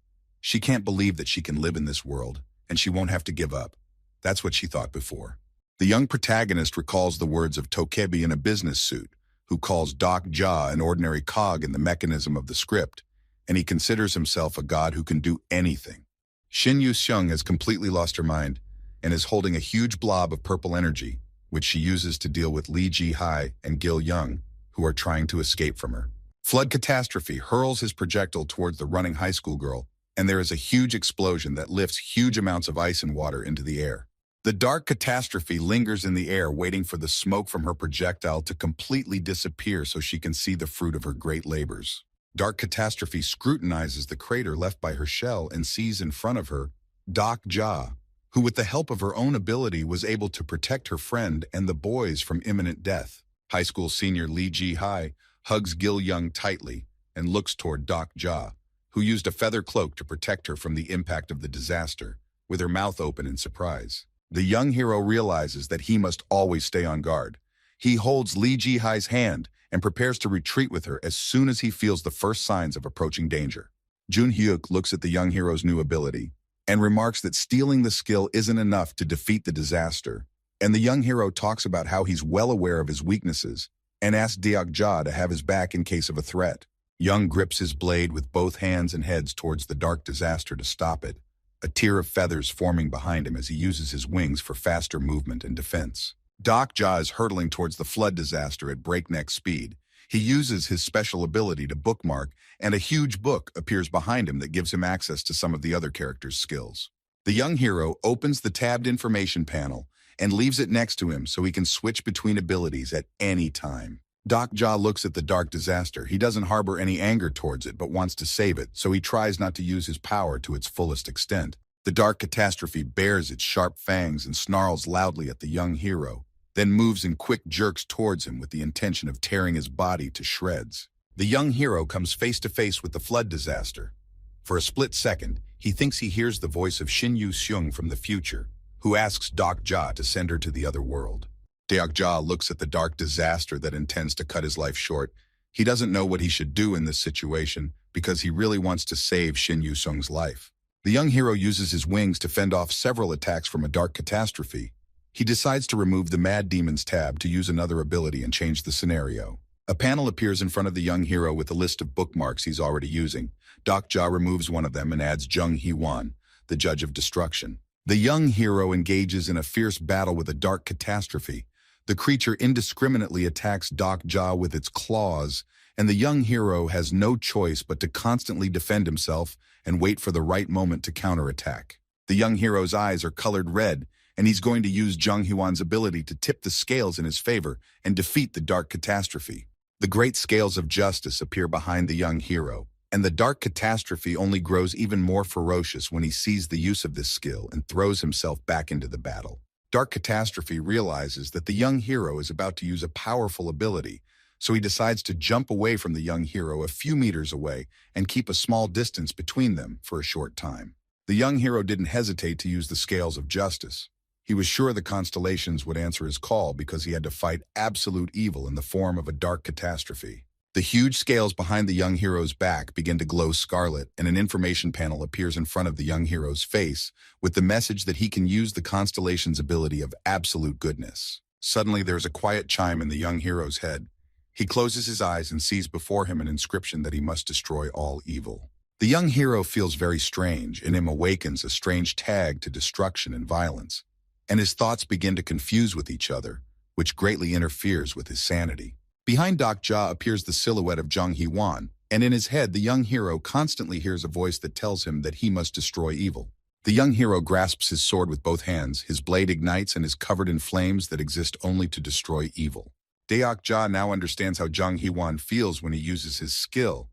She can't believe that she can live in this world, and she won't have to give up. That's what she thought before. The young protagonist recalls the words of Tokebi in a business suit, who calls Dokja an ordinary cog in the mechanism of the script, and he considers himself a god who can do anything. Shin Yu-seung has completely lost her mind and is holding a huge blob of purple energy, which she uses to deal with Lee Ji-hai and Gil-young, who are trying to escape from her. Flood Catastrophe hurls his projectile towards the running high school girl, and there is a huge explosion that lifts huge amounts of ice and water into the air. The Dark Catastrophe lingers in the air, waiting for the smoke from her projectile to completely disappear so she can see the fruit of her great labors. Dark Catastrophe scrutinizes the crater left by her shell and sees in front of her Dokja, who with the help of her own ability was able to protect her friend and the boys from imminent death. High school senior Lee Ji-hai hugs Gil-young tightly and looks toward Dokja, who used a feather cloak to protect her from the impact of the disaster, with her mouth open in surprise. The young hero realizes that he must always stay on guard. He holds Lee Ji-hai's hand and prepares to retreat with her as soon as he feels the first signs of approaching danger. Jun Hyuk looks at the young hero's new ability and remarks that stealing the skill isn't enough to defeat the disaster, and the young hero talks about how he's well aware of his weaknesses and asks Dokja to have his back in case of a threat. Young grips his blade with both hands and heads towards the dark disaster to stop it, a tier of feathers forming behind him as he uses his wings for faster movement and defense. Dokja is hurtling towards the flood disaster at breakneck speed. He uses his special ability to bookmark, and a huge book appears behind him that gives him access to some of the other characters' skills. The young hero opens the tabbed information panel and leaves it next to him so he can switch between abilities at any time. Dokja looks at the dark disaster. He doesn't harbor any anger towards it, but wants to save it, so he tries not to use his power to its fullest extent. The Dark Catastrophe bares its sharp fangs and snarls loudly at the young hero, then moves in quick jerks towards him with the intention of tearing his body to shreds. The young hero comes face to face with the flood disaster. For a split second, he thinks he hears the voice of Shin Yu-seung from the future, who asks Dokja to send her to the other world. Dokja looks at the dark disaster that intends to cut his life short. He doesn't know what he should do in this situation because he really wants to save Shin Yu-seung's life. The young hero uses his wings to fend off several attacks from a dark catastrophe. He decides to remove the Mad Demons tab to use another ability and change the scenario. A panel appears in front of the young hero with a list of bookmarks he's already using. Dokja removes one of them and adds Jung Hee-won, the Judge of Destruction. The young hero engages in a fierce battle with a dark catastrophe. The creature indiscriminately attacks Dokja with its claws, and the young hero has no choice but to constantly defend himself and wait for the right moment to counterattack. The young hero's eyes are colored red, and he's going to use Jung Hee-won's ability to tip the scales in his favor and defeat the dark catastrophe. The great scales of justice appear behind the young hero, and the dark catastrophe only grows even more ferocious when he sees the use of this skill and throws himself back into the battle. Dark Catastrophe realizes that the young hero is about to use a powerful ability, so he decides to jump away from the young hero a few meters away and keep a small distance between them for a short time. The young hero didn't hesitate to use the scales of justice. He was sure the constellations would answer his call because he had to fight absolute evil in the form of a dark catastrophe. The huge scales behind the young hero's back begin to glow scarlet, and an information panel appears in front of the young hero's face with the message that he can use the constellation's ability of absolute goodness. Suddenly, there's a quiet chime in the young hero's head. He closes his eyes and sees before him an inscription that he must destroy all evil. The young hero feels very strange, and him awakens a strange tag to destruction and violence, and his thoughts begin to confuse with each other, which greatly interferes with his sanity. Behind Doc Ja appears the silhouette of Jung Hee-won, and in his head the young hero constantly hears a voice that tells him that he must destroy evil. The young hero grasps his sword with both hands, his blade ignites and is covered in flames that exist only to destroy evil. Deok Ja now understands how Jung Hee-won feels when he uses his skill.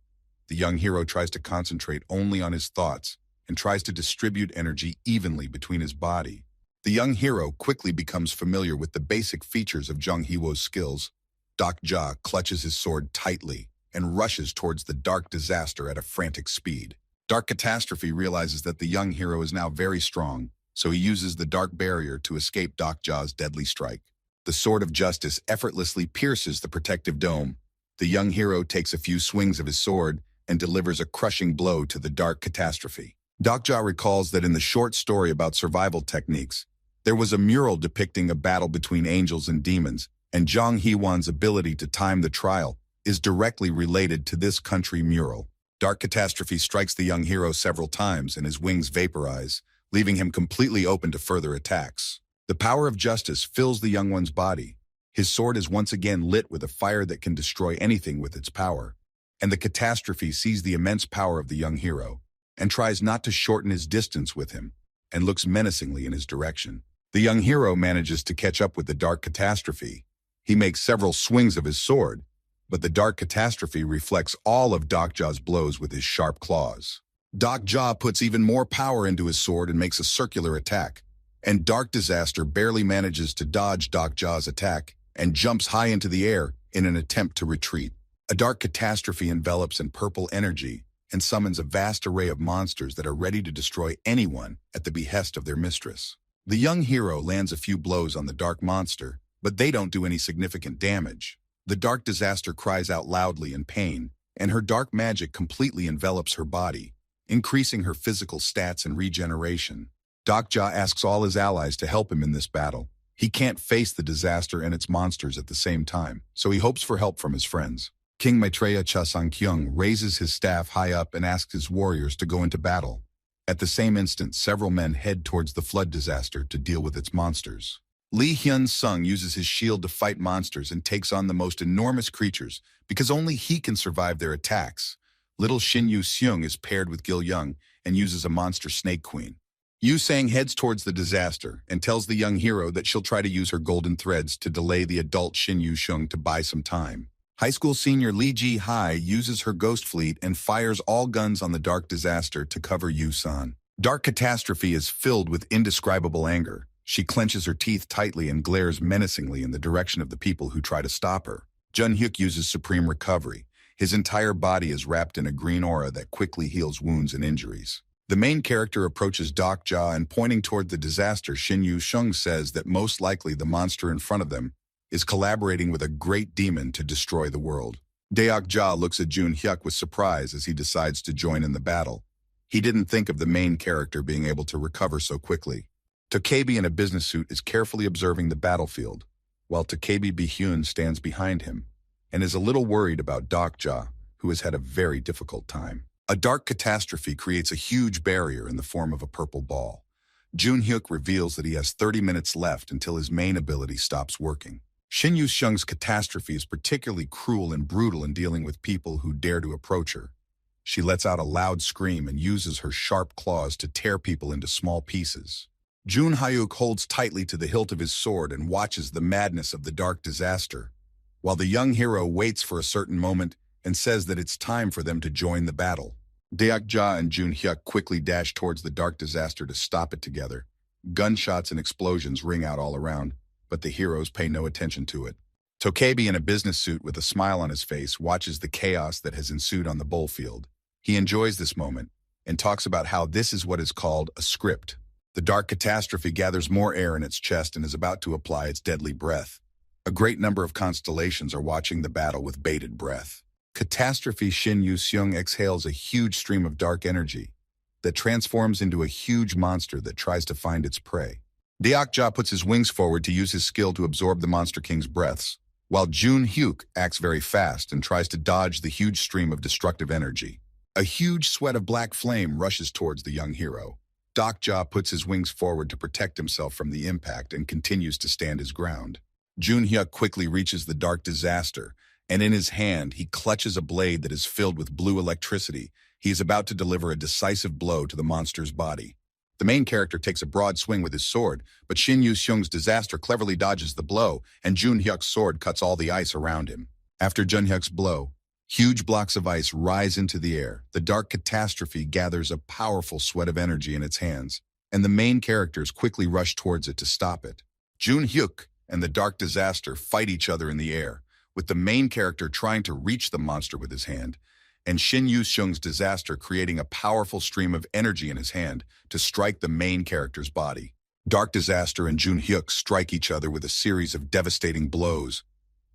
The young hero tries to concentrate only on his thoughts and tries to distribute energy evenly between his body. The young hero quickly becomes familiar with the basic features of Jung Hee-won's skills. Doc Ja clutches his sword tightly and rushes towards the dark disaster at a frantic speed. Dark Catastrophe realizes that the young hero is now very strong, so he uses the dark barrier to escape Doc Ja's deadly strike. The sword of justice effortlessly pierces the protective dome. The young hero takes a few swings of his sword and delivers a crushing blow to the Dark Catastrophe. Doc Ja recalls that in the short story about survival techniques, there was a mural depicting a battle between angels and demons, and Jung Hee-won's ability to time the trial is directly related to this country mural. Dark Catastrophe strikes the young hero several times and his wings vaporize, leaving him completely open to further attacks. The power of justice fills the young one's body. His sword is once again lit with a fire that can destroy anything with its power, and the catastrophe sees the immense power of the young hero and tries not to shorten his distance with him and looks menacingly in his direction. The young hero manages to catch up with the Dark Catastrophe. He makes several swings of his sword, but the Dark Catastrophe reflects all of Doc Ja's blows with his sharp claws. Doc Ja puts even more power into his sword and makes a circular attack, and Dark Disaster barely manages to dodge Doc Ja's attack and jumps high into the air in an attempt to retreat. A Dark Catastrophe envelops in purple energy and summons a vast array of monsters that are ready to destroy anyone at the behest of their mistress. The young hero lands a few blows on the dark monster, but they don't do any significant damage. The Dark Disaster cries out loudly in pain, and her dark magic completely envelops her body, increasing her physical stats and regeneration. Doc Ja asks all his allies to help him in this battle. He can't face the disaster and its monsters at the same time, so he hopes for help from his friends. King Maitreya Cha-sang-kyung raises his staff high up and asks his warriors to go into battle. At the same instant, several men head towards the flood disaster to deal with its monsters. Lee Hyun-sung uses his shield to fight monsters and takes on the most enormous creatures because only he can survive their attacks. Little Shin Yu-seung is paired with Gil Young and uses a monster snake queen. Yu Sang heads towards the disaster and tells the young hero that she'll try to use her golden threads to delay the adult Shin Yu-seung to buy some time. High school senior Lee Ji-hai uses her ghost fleet and fires all guns on the Dark Disaster to cover Yu-san. Dark Catastrophe is filled with indescribable anger. She clenches her teeth tightly and glares menacingly in the direction of the people who try to stop her. Jun-hyuk uses Supreme Recovery. His entire body is wrapped in a green aura that quickly heals wounds and injuries. The main character approaches Doc Ja and pointing toward the disaster, Shin Yu-seung says that most likely the monster in front of them is collaborating with a great demon to destroy the world. Deok Ja looks at Jun-hyuk with surprise as he decides to join in the battle. He didn't think of the main character being able to recover so quickly. Takebi in a business suit is carefully observing the battlefield, while Takebi Bi-hyun stands behind him and is a little worried about Doc Ja, who has had a very difficult time. A Dark Catastrophe creates a huge barrier in the form of a purple ball. Jun-hyuk reveals that he has 30 minutes left until his main ability stops working. Shin Yu-seung's catastrophe is particularly cruel and brutal in dealing with people who dare to approach her. She lets out a loud scream and uses her sharp claws to tear people into small pieces. Jun Hyuk holds tightly to the hilt of his sword and watches the madness of the Dark Disaster, while the young hero waits for a certain moment and says that it's time for them to join the battle. Deok Ja and Jun-hyuk quickly dash towards the Dark Disaster to stop it together. Gunshots and explosions ring out all around, but the heroes pay no attention to it. Takebi in a business suit with a smile on his face watches the chaos that has ensued on the bullfield. He enjoys this moment and talks about how this is what is called a script. The dark catastrophe gathers more air in its chest and is about to apply its deadly breath. A great number of constellations are watching the battle with bated breath. Catastrophe Shin Yu-seung exhales a huge stream of dark energy that transforms into a huge monster that tries to find its prey. Deokja puts his wings forward to use his skill to absorb the Monster King's breaths, while Jun Hyuk acts very fast and tries to dodge the huge stream of destructive energy. A huge sweat of black flame rushes towards the young hero. Deokja puts his wings forward to protect himself from the impact and continues to stand his ground. Jun Hyuk quickly reaches the dark disaster, and in his hand he clutches a blade that is filled with blue electricity. He is about to deliver a decisive blow to the monster's body. The main character takes a broad swing with his sword, but Shin Yu-seung's disaster cleverly dodges the blow, and Jun Hyuk's sword cuts all the ice around him. After Jun Hyuk's blow, huge blocks of ice rise into the air. The dark catastrophe gathers a powerful sweat of energy in its hands, and the main characters quickly rush towards it to stop it. Jun Hyuk and the dark disaster fight each other in the air, with the main character trying to reach the monster with his hand, and Shin Yu-seung's disaster creating a powerful stream of energy in his hand to strike the main character's body. Dark Disaster and Jun Hyuk strike each other with a series of devastating blows,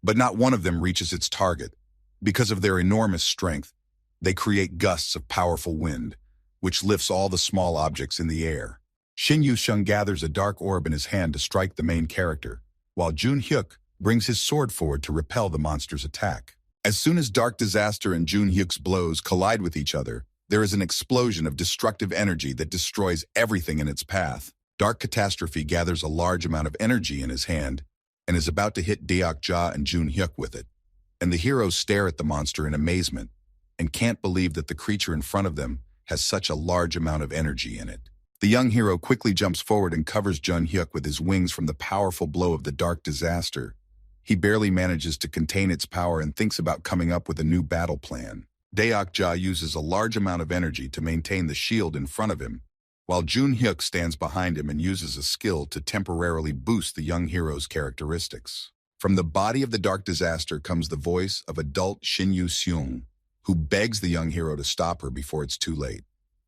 but not one of them reaches its target. Because of their enormous strength, they create gusts of powerful wind, which lifts all the small objects in the air. Shin Yu-seung gathers a dark orb in his hand to strike the main character, while Jun Hyuk brings his sword forward to repel the monster's attack. As soon as Dark Disaster and Jun Hyuk's blows collide with each other, there is an explosion of destructive energy that destroys everything in its path. Dark Catastrophe gathers a large amount of energy in his hand and is about to hit Deokja and Jun Hyuk with it. And the heroes stare at the monster in amazement and can't believe that the creature in front of them has such a large amount of energy in it. The young hero quickly jumps forward and covers Jun Hyuk with his wings from the powerful blow of the Dark Disaster. He barely manages to contain its power and thinks about coming up with a new battle plan. Deokja uses a large amount of energy to maintain the shield in front of him, while Jun Hyuk stands behind him and uses a skill to temporarily boost the young hero's characteristics. From the body of the Dark Disaster comes the voice of adult Shin Yu-seung, who begs the young hero to stop her before it's too late.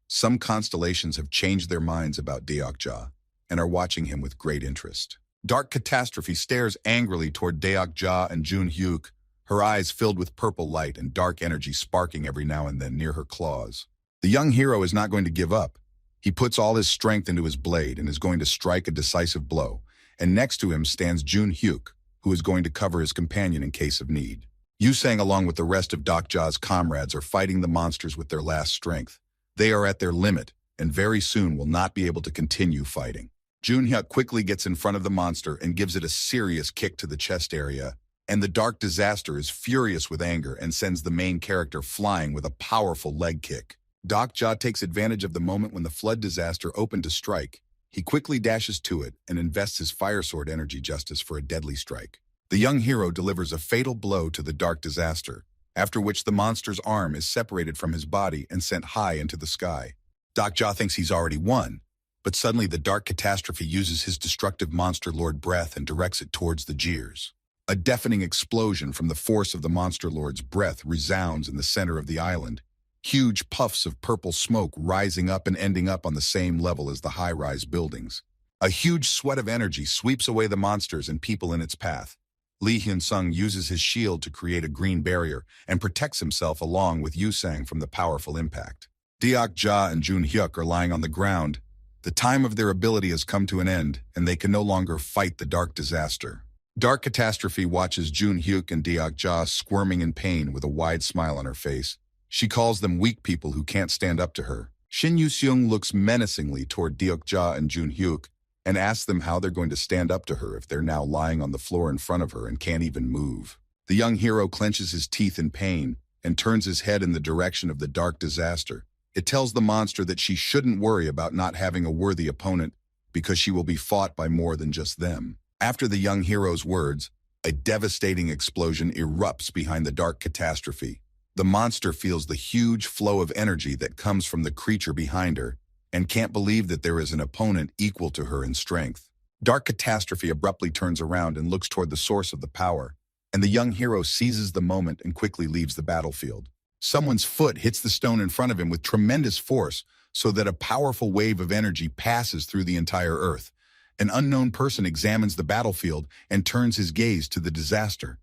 Some constellations have changed their minds about Deokja and are watching him with great interest. Dark Catastrophe stares angrily toward Deokja and Jun Hyuk, her eyes filled with purple light and dark energy sparking every now and then near her claws. The young hero is not going to give up. He puts all his strength into his blade and is going to strike a decisive blow, and next to him stands Jun Hyuk, who is going to cover his companion in case of need. Yu-sang along with the rest of Deokja's comrades are fighting the monsters with their last strength. They are at their limit, and very soon will not be able to continue fighting. Jun Hyuk quickly gets in front of the monster and gives it a serious kick to the chest area, and the Dark Disaster is furious with anger and sends the main character flying with a powerful leg kick. Deokja takes advantage of the moment when the Flood Disaster opened to strike. He quickly dashes to it and invests his Fire Sword energy justice for a deadly strike. The young hero delivers a fatal blow to the Dark Disaster, after which the monster's arm is separated from his body and sent high into the sky. Deokja thinks he's already won, but suddenly the Dark Catastrophe uses his destructive Monster Lord breath and directs it towards the Jeers. A deafening explosion from the force of the Monster Lord's breath resounds in the center of the island, huge puffs of purple smoke rising up and ending up on the same level as the high-rise buildings. A huge sweat of energy sweeps away the monsters and people in its path. Lee Hyun-sung uses his shield to create a green barrier and protects himself along with Yu-sang from the powerful impact. Deokja and Jun Hyuk are lying on the ground. The time of their ability has come to an end, and they can no longer fight the Dark Disaster. Dark Catastrophe watches Jun Hyuk and Deokja squirming in pain with a wide smile on her face. She calls them weak people who can't stand up to her. Shin Yu-seung looks menacingly toward Deokja and Jun Hyuk and asks them how they're going to stand up to her if they're now lying on the floor in front of her and can't even move. The young hero clenches his teeth in pain and turns his head in the direction of the Dark Disaster. It tells the monster that she shouldn't worry about not having a worthy opponent because she will be fought by more than just them. After the young hero's words, a devastating explosion erupts behind the Dark Catastrophe. The monster feels the huge flow of energy that comes from the creature behind her and can't believe that there is an opponent equal to her in strength. Dark Catastrophe abruptly turns around and looks toward the source of the power, and the young hero seizes the moment and quickly leaves the battlefield. Someone's foot hits the stone in front of him with tremendous force so that a powerful wave of energy passes through the entire earth. An unknown person examines the battlefield and turns his gaze to the disaster.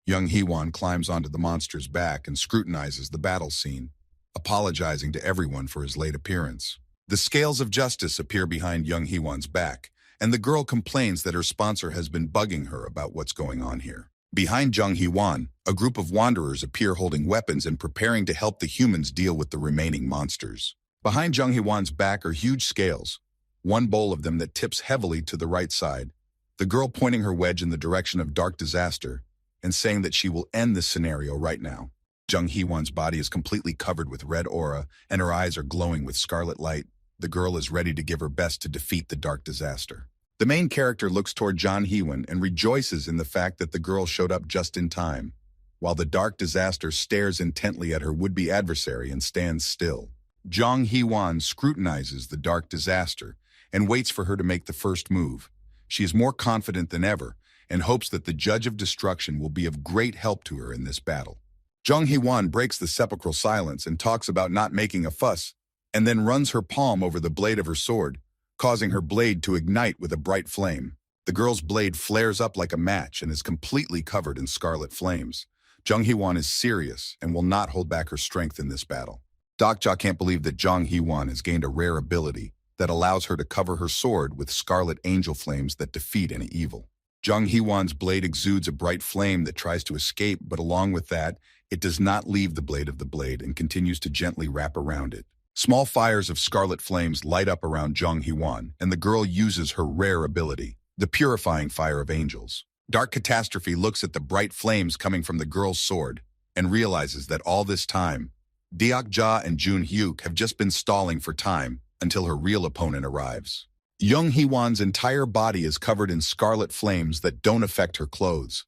Young Hee-won climbs onto the monster's back and scrutinizes the battle scene, apologizing to everyone for his late appearance. The scales of justice appear behind Young Hee-won's back, and the girl complains that her sponsor has been bugging her about what's going on here. Behind Jung Hee-won, a group of wanderers appear holding weapons and preparing to help the humans deal with the remaining monsters. Behind Jung Hee-won's back are huge scales, one bowl of them that tips heavily to the right side, the girl pointing her wedge in the direction of dark disaster and saying that she will end this scenario right now. Jung Hee-won's body is completely covered with red aura, and her eyes are glowing with scarlet light. The girl is ready to give her best to defeat the dark disaster. The main character looks toward Jung Hee-won and rejoices in the fact that the girl showed up just in time, while the dark disaster stares intently at her would-be adversary and stands still. Jung Hee-won scrutinizes the dark disaster and waits for her to make the first move. She is more confident than ever and hopes that the Judge of Destruction will be of great help to her in this battle. Jung Hee-won breaks the sepulchral silence and talks about not making a fuss, and then runs her palm over the blade of her sword, causing her blade to ignite with a bright flame. The girl's blade flares up like a match and is completely covered in scarlet flames. Jung Hee-won is serious and will not hold back her strength in this battle. Dokja can't believe that Jung Hee-won has gained a rare ability that allows her to cover her sword with scarlet angel flames that defeat any evil. Jung Hee-won's blade exudes a bright flame that tries to escape, but along with that, it does not leave the blade of the blade and continues to gently wrap around it. Small fires of scarlet flames light up around Jung Hee-won, and the girl uses her rare ability, the purifying fire of angels. Dark Catastrophe looks at the bright flames coming from the girl's sword and realizes that all this time, Deok-ja and Jun Hyuk have just been stalling for time until her real opponent arrives. Jung Hee-won's entire body is covered in scarlet flames that don't affect her clothes.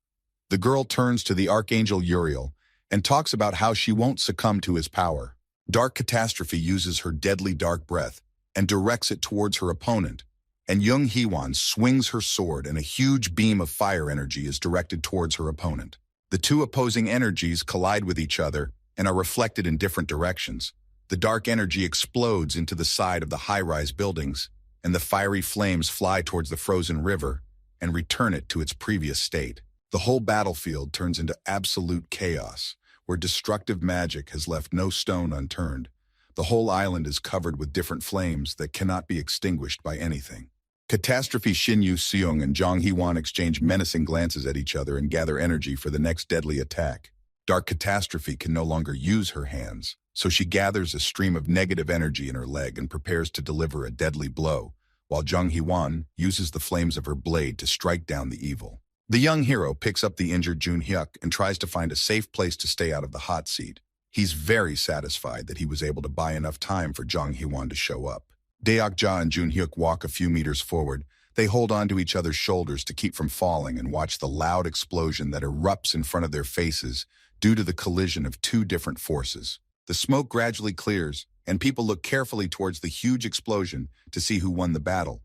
The girl turns to the Archangel Uriel and talks about how she won't succumb to his power. Dark Catastrophe uses her deadly dark breath and directs it towards her opponent, and Jung Hee-won swings her sword and a huge beam of fire energy is directed towards her opponent. The two opposing energies collide with each other and are reflected in different directions. The dark energy explodes into the side of the high-rise buildings, and the fiery flames fly towards the frozen river and return it to its previous state. The whole battlefield turns into absolute chaos, where destructive magic has left no stone unturned. The whole island is covered with different flames that cannot be extinguished by anything. Catastrophe Shin Yu-seung and Jung Hee-won exchange menacing glances at each other and gather energy for the next deadly attack. Dark Catastrophe can no longer use her hands, so she gathers a stream of negative energy in her leg and prepares to deliver a deadly blow, while Jung Hee-won uses the flames of her blade to strike down the evil. The young hero picks up the injured Jun Hyuk and tries to find a safe place to stay out of the hot seat. He's very satisfied that he was able to buy enough time for Jung Hee-won to show up. Deok-ja and Jun Hyuk walk a few meters forward. They hold on to each other's shoulders to keep from falling and watch the loud explosion that erupts in front of their faces due to the collision of two different forces. The smoke gradually clears, and people look carefully towards the huge explosion to see who won the battle.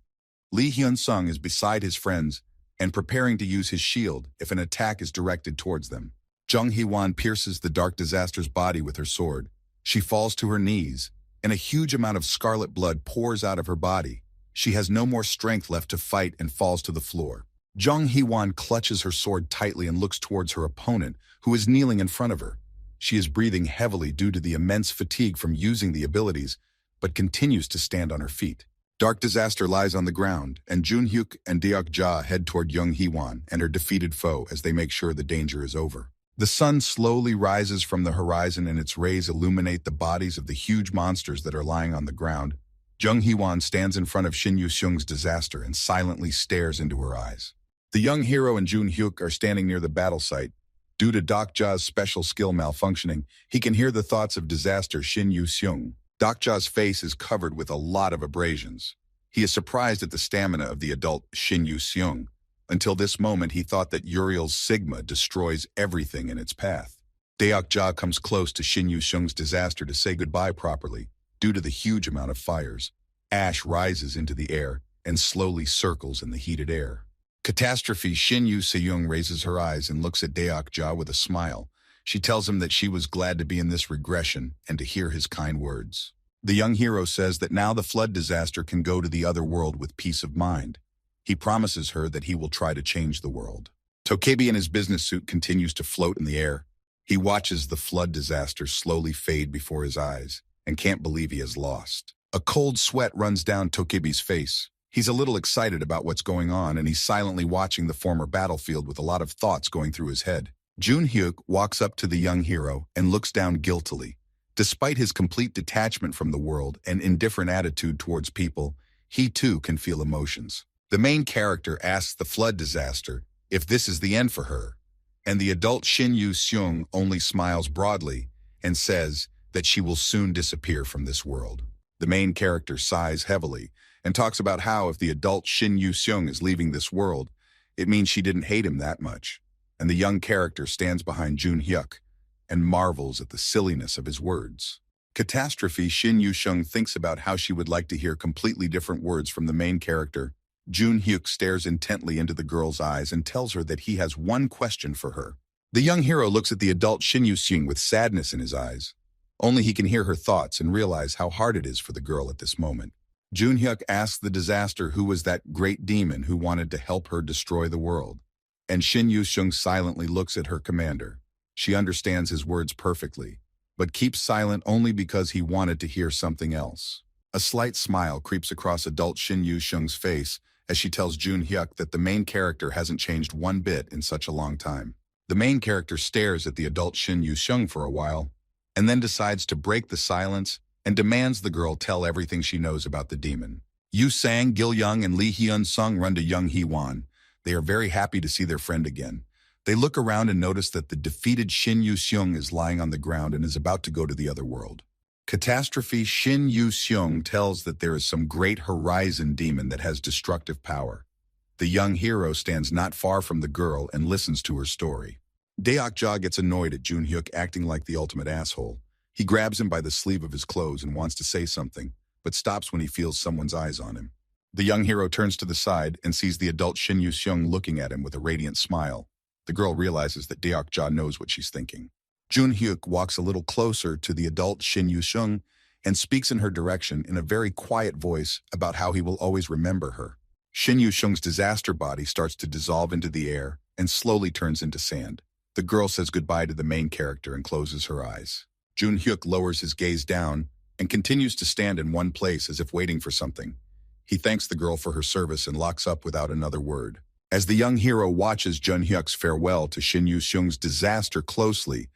Lee Hyun-sung is beside his friends and preparing to use his shield if an attack is directed towards them. Jung Hee-won pierces the dark disaster's body with her sword. She falls to her knees, and a huge amount of scarlet blood pours out of her body. She has no more strength left to fight and falls to the floor. Jung Hee-won clutches her sword tightly and looks towards her opponent, who is kneeling in front of her. She is breathing heavily due to the immense fatigue from using the abilities, but continues to stand on her feet. Dark Disaster lies on the ground, and Jun Hyuk and Deok-ja head toward Jung Hee-won and her defeated foe as they make sure the danger is over. The sun slowly rises from the horizon and its rays illuminate the bodies of the huge monsters that are lying on the ground. Jung Hee-won stands in front of Shin Yu-seung's disaster and silently stares into her eyes. The young hero and Jun Hyuk are standing near the battle site. Due to Dokja's special skill malfunctioning, he can hear the thoughts of disaster Shin Yu-seung. Dokja's face is covered with a lot of abrasions. He is surprised at the stamina of the adult Shin Yu-seung. Until this moment, he thought that Uriel's Sigma destroys everything in its path. Deok-ja comes close to Shin Yu-seung's disaster to say goodbye properly. Due to the huge amount of fires, ash rises into the air and slowly circles in the heated air. Catastrophe Shin Yu-seung raises her eyes and looks at Deok-ja with a smile. She tells him that she was glad to be in this regression and to hear his kind words. The young hero says that now the flood disaster can go to the other world with peace of mind. He promises her that he will try to change the world. Tokebi in his business suit continues to float in the air. He watches the flood disaster slowly fade before his eyes and can't believe he has lost. A cold sweat runs down Tokebi's face. He's a little excited about what's going on, and he's silently watching the former battlefield with a lot of thoughts going through his head. Jun-hyuk walks up to the young hero and looks down guiltily. Despite his complete detachment from the world and indifferent attitude towards people, he too can feel emotions. The main character asks the flood disaster if this is the end for her, and the adult Shin Yu-seung only smiles broadly and says that she will soon disappear from this world. The main character sighs heavily and talks about how if the adult Shin Yu-seung is leaving this world, it means she didn't hate him that much. And the young character stands behind Jun-hyuk and marvels at the silliness of his words. Catastrophe Shin Yu-seung thinks about how she would like to hear completely different words from the main character. Jun-hyuk stares intently into the girl's eyes and tells her that he has one question for her. The young hero looks at the adult Shin Yu-seung with sadness in his eyes. Only he can hear her thoughts and realize how hard it is for the girl at this moment. Jun-hyuk asks the disaster who was that great demon who wanted to help her destroy the world. And Shin Yu-seung silently looks at her commander. She understands his words perfectly, but keeps silent only because he wanted to hear something else. A slight smile creeps across adult Shin Yu-seung's face as she tells Jun-hyuk that the main character hasn't changed one bit in such a long time. The main character stares at the adult Shin Yu-seung for a while, and then decides to break the silence and demands the girl tell everything she knows about the demon. Yu Sang, Gil Young, and Lee Hyun-sung run to Young Hee-won. They are very happy to see their friend again. They look around and notice that the defeated Shin Yu-seung is lying on the ground and is about to go to the other world. Catastrophe Shin Yu-seung tells that there is some great horizon demon that has destructive power. The young hero stands not far from the girl and listens to her story. Deok-ja gets annoyed at Jun-hyuk acting like the ultimate asshole. He grabs him by the sleeve of his clothes and wants to say something, but stops when he feels someone's eyes on him. The young hero turns to the side and sees the adult Shin Yu-seung looking at him with a radiant smile. The girl realizes that Deok-ja knows what she's thinking. Jun-hyuk walks a little closer to the adult Shin Yu-seung and speaks in her direction in a very quiet voice about how he will always remember her. Shin Yu-seung's disaster body starts to dissolve into the air and slowly turns into sand. The girl says goodbye to the main character and closes her eyes. Jun-hyuk lowers his gaze down and continues to stand in one place as if waiting for something. He thanks the girl for her service and locks up without another word. As the young hero watches Jun-hyuk's farewell to Shin Yu-seung's disaster closely,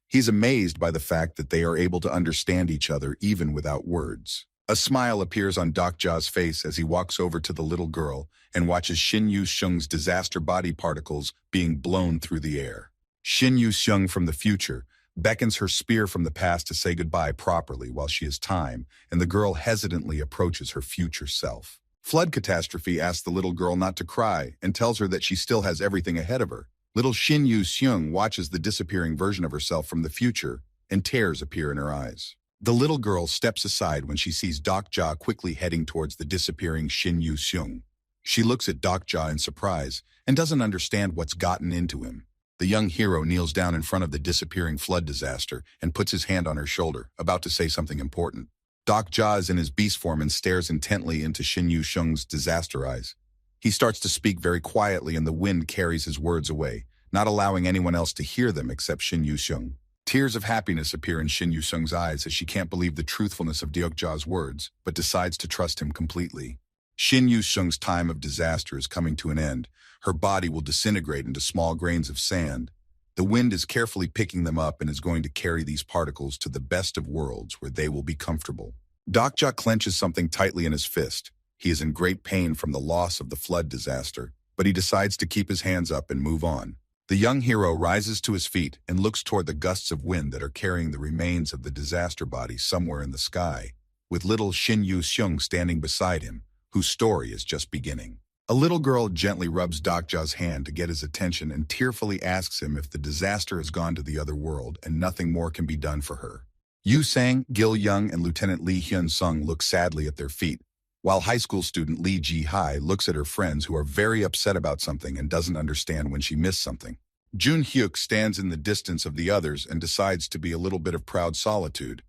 he's amazed by the fact that they are able to understand each other even without words. A smile appears on Deok-ja's face as he walks over to the little girl and watches Shin Yu-seung's disaster body particles being blown through the air. Shin Yu-seung from the future beckons her spear from the past to say goodbye properly while she has time, and the girl hesitantly approaches her future self. Flood Catastrophe asks the little girl not to cry and tells her that she still has everything ahead of her. Little Shin Yu-seung watches the disappearing version of herself from the future, and tears appear in her eyes. The little girl steps aside when she sees Deok-ja quickly heading towards the disappearing Shin Yu-seung. She looks at Deok-ja in surprise and doesn't understand what's gotten into him. The young hero kneels down in front of the disappearing flood disaster and puts his hand on her shoulder, about to say something important. Deok-ja is in his beast form and stares intently into Shin Yu-seung's disaster eyes. He starts to speak very quietly and the wind carries his words away, not allowing anyone else to hear them except Shin Yu-seung. Tears of happiness appear in Shin Yu-seung's eyes as she can't believe the truthfulness of Deok-ja's words, but decides to trust him completely. Shin Yu-seung's time of disaster is coming to an end. Her body will disintegrate into small grains of sand. The wind is carefully picking them up and is going to carry these particles to the best of worlds where they will be comfortable. Deok-ja clenches something tightly in his fist. He is in great pain from the loss of the flood disaster, but he decides to keep his hands up and move on. The young hero rises to his feet and looks toward the gusts of wind that are carrying the remains of the disaster body somewhere in the sky, with little Shin Yu-seung standing beside him, whose story is just beginning. A little girl gently rubs Deok-ja's hand to get his attention and tearfully asks him if the disaster has gone to the other world and nothing more can be done for her. Yu Sang, Gil Young, and Lieutenant Lee Hyun-sung look sadly at their feet, while high school student Lee Ji-hai looks at her friends who are very upset about something and doesn't understand when she missed something. Jun Hyuk stands in the distance of the others and decides to be a little bit of proud solitude.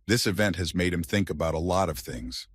This event has made him think about a lot of things.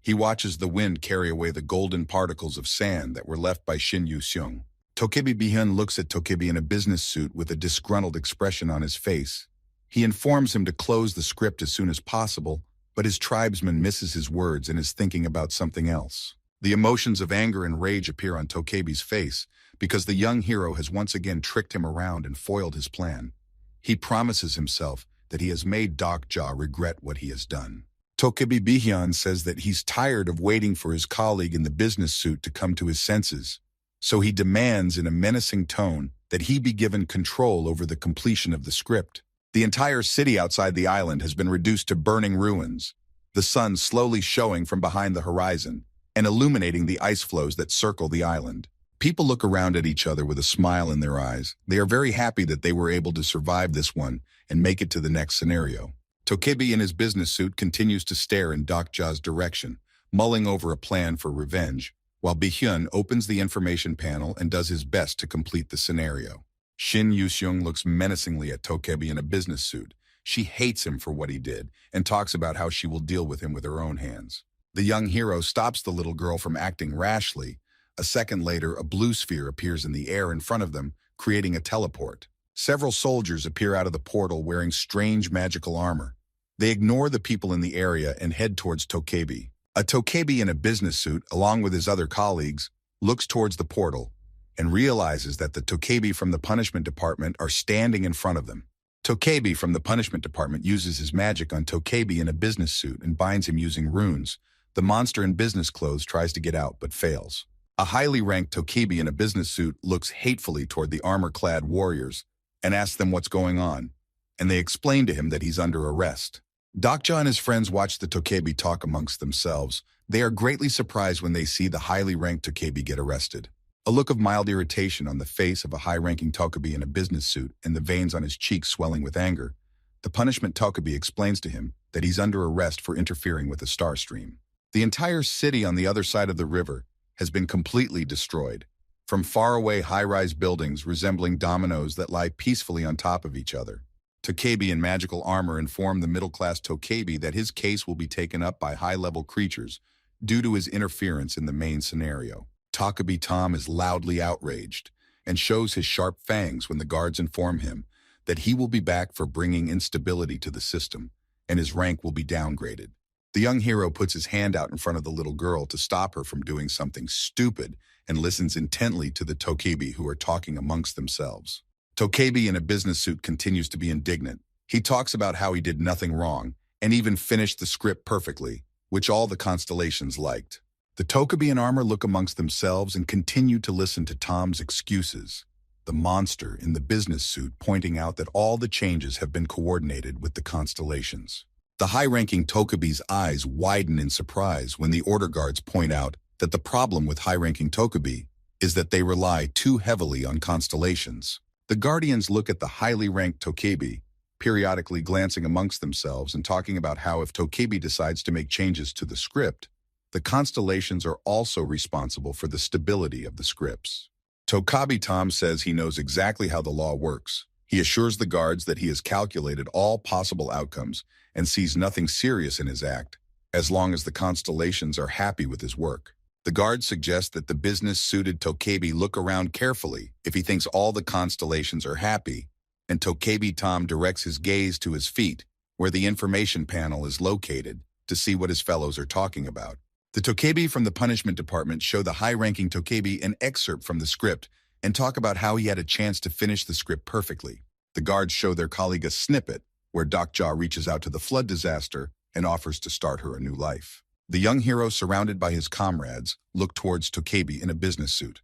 He watches the wind carry away the golden particles of sand that were left by Shin Yu-seung. Tokebi Bihyun looks at Tokebi in a business suit with a disgruntled expression on his face. He informs him to close the script as soon as possible, but his tribesman misses his words and is thinking about something else. The emotions of anger and rage appear on Tokebi's face because the young hero has once again tricked him around and foiled his plan. He promises himself that he has made Dokja regret what he has done. Tokebi Bihyun says that he's tired of waiting for his colleague in the business suit to come to his senses, so he demands in a menacing tone that he be given control over the completion of the script. The entire city outside the island has been reduced to burning ruins, the sun slowly showing from behind the horizon and illuminating the ice floes that circle the island. People look around at each other with a smile in their eyes. They are very happy that they were able to survive this one and make it to the next scenario. Tokebi in his business suit continues to stare in Dokja's direction, mulling over a plan for revenge, while Bihyun opens the information panel and does his best to complete the scenario. Shin Yu-seung looks menacingly at Tokebi in a business suit. She hates him for what he did and talks about how she will deal with him with her own hands. The young hero stops the little girl from acting rashly. A second later, a blue sphere appears in the air in front of them, creating a teleport. Several soldiers appear out of the portal wearing strange magical armor. They ignore the people in the area and head towards Tokebi. A Tokebi in a business suit, along with his other colleagues, looks towards the portal and realizes that the Tokebi from the punishment department are standing in front of them. Tokebi from the punishment department uses his magic on Tokebi in a business suit and binds him using runes. The monster in business clothes tries to get out but fails. A highly ranked Tokebi in a business suit looks hatefully toward the armor-clad warriors and asks them what's going on, and they explain to him that he's under arrest. Dokja and his friends watch the Tokebi talk amongst themselves. They are greatly surprised when they see the highly ranked Tokebi get arrested. A look of mild irritation on the face of a high-ranking Tokebi in a business suit and the veins on his cheeks swelling with anger. The punishment Tokebi explains to him that he's under arrest for interfering with the star stream. The entire city on the other side of the river has been completely destroyed. From faraway high-rise buildings resembling dominoes that lie peacefully on top of each other. Tokebi in magical armor inform the middle-class Tokebi that his case will be taken up by high-level creatures due to his interference in the main scenario. Tokebi Tom is loudly outraged and shows his sharp fangs when the guards inform him that he will be back for bringing instability to the system and his rank will be downgraded. The young hero puts his hand out in front of the little girl to stop her from doing something stupid and listens intently to the Tokebi who are talking amongst themselves. Tokebi in a business suit continues to be indignant. He talks about how he did nothing wrong and even finished the script perfectly, which all the constellations liked. The Tokebi in armor look amongst themselves and continue to listen to Tom's excuses. The monster in the business suit pointing out that all the changes have been coordinated with the constellations. The high-ranking Tokebi's eyes widen in surprise when the order guards point out that the problem with high-ranking Tokebi is that they rely too heavily on constellations. The guardians look at the highly ranked Tokebi, periodically glancing amongst themselves and talking about how if Tokebi decides to make changes to the script, the constellations are also responsible for the stability of the scripts. Tokebi Tom says he knows exactly how the law works. He assures the guards that he has calculated all possible outcomes and sees nothing serious in his act, as long as the constellations are happy with his work. The guards suggest that the business-suited Tokebi look around carefully if he thinks all the constellations are happy, and Tokebi Tom directs his gaze to his feet, where the information panel is located, to see what his fellows are talking about. The Tokebi from the punishment department show the high-ranking Tokebi an excerpt from the script and talk about how he had a chance to finish the script perfectly. The guards show their colleague a snippet where Dokja reaches out to the flood disaster and offers to start her a new life. The young hero, surrounded by his comrades, look towards Tokebi in a business suit.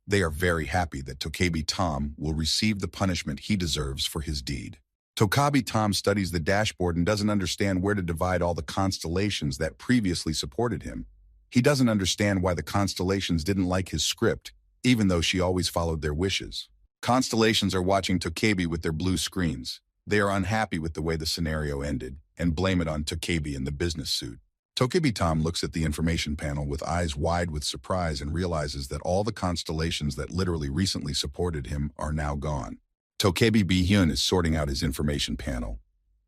They are very happy that Tokebi Tom will receive the punishment he deserves for his deed. Tokebi Tom studies the dashboard and doesn't understand where to divide all the constellations that previously supported him. He doesn't understand why the constellations didn't like his script, even though she always followed their wishes. Constellations are watching Tokebi with their blue screens. They are unhappy with the way the scenario ended and blame it on Tokebi in the business suit. Tokebi Tom looks at the information panel with eyes wide with surprise and realizes that all the constellations that literally recently supported him are now gone. Tokebi Bi-hyun is sorting out his information panel.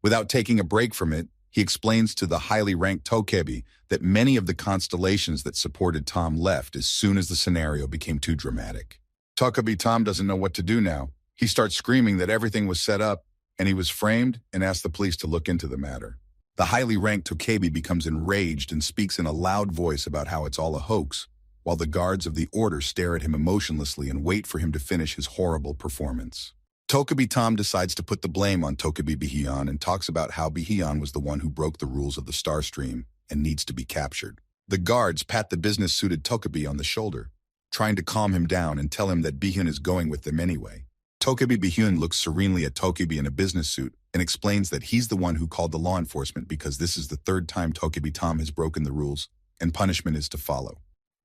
Without taking a break from it, he explains to the highly ranked Tokebi that many of the constellations that supported Tom left as soon as the scenario became too dramatic. Tokebi Tom doesn't know what to do now. He starts screaming that everything was set up and he was framed and asks the police to look into the matter. The highly ranked Tokebi becomes enraged and speaks in a loud voice about how it's all a hoax, while the guards of the order stare at him emotionlessly and wait for him to finish his horrible performance. Tokebi Tom decides to put the blame on Tokebi Bi-hyun and talks about how Bi-hyun was the one who broke the rules of the Star Stream and needs to be captured. The guards pat the business-suited Tokebi on the shoulder, trying to calm him down and tell him that Bi-hyun is going with them anyway. Tokebi Bi-hyun looks serenely at Tokebi in a business suit and explains that he's the one who called the law enforcement because this is the third time Tokebi Tom has broken the rules, and punishment is to follow.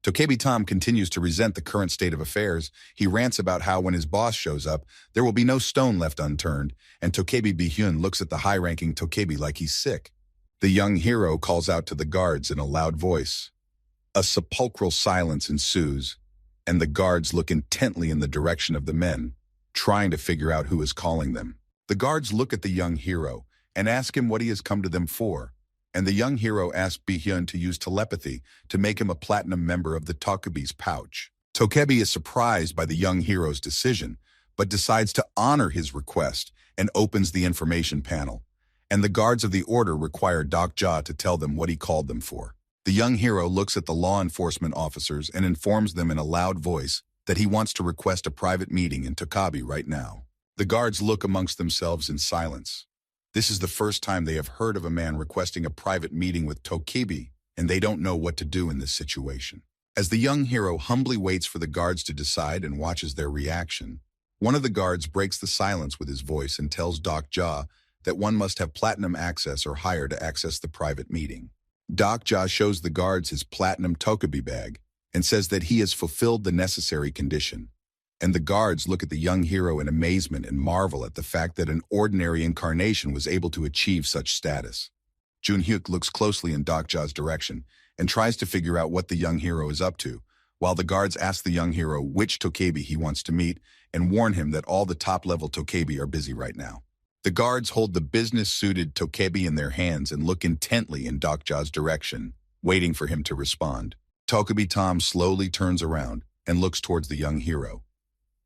Tokebi Tom continues to resent the current state of affairs. He rants about how when his boss shows up, there will be no stone left unturned, and Tokebi Bi-hyun looks at the high-ranking Tokebi like he's sick. The young hero calls out to the guards in a loud voice. A sepulchral silence ensues, and the guards look intently in the direction of the men, trying to figure out who is calling them. The guards look at the young hero and ask him what he has come to them for, and the young hero asks Bi-hyun to use telepathy to make him a platinum member of the Tokebi's pouch. Tokebi is surprised by the young hero's decision, but decides to honor his request and opens the information panel, and the guards of the order require Doc Ja to tell them what he called them for. The young hero looks at the law enforcement officers and informs them in a loud voice that he wants to request a private meeting in Tokebi right now. The guards look amongst themselves in silence. This is the first time they have heard of a man requesting a private meeting with Tokebi, and they don't know what to do in this situation. As the young hero humbly waits for the guards to decide and watches their reaction, one of the guards breaks the silence with his voice and tells Doc Ja that one must have platinum access or higher to access the private meeting. Doc Ja shows the guards his platinum Tokebi bag and says that he has fulfilled the necessary condition. And the guards look at the young hero in amazement and marvel at the fact that an ordinary incarnation was able to achieve such status. Jun-hyuk looks closely in Doc Ja's direction and tries to figure out what the young hero is up to, while the guards ask the young hero which Tokebi he wants to meet and warn him that all the top-level Tokebi are busy right now. The guards hold the business-suited Tokebi in their hands and look intently in Doc Ja's direction, waiting for him to respond. Tokebi Tom slowly turns around and looks towards the young hero.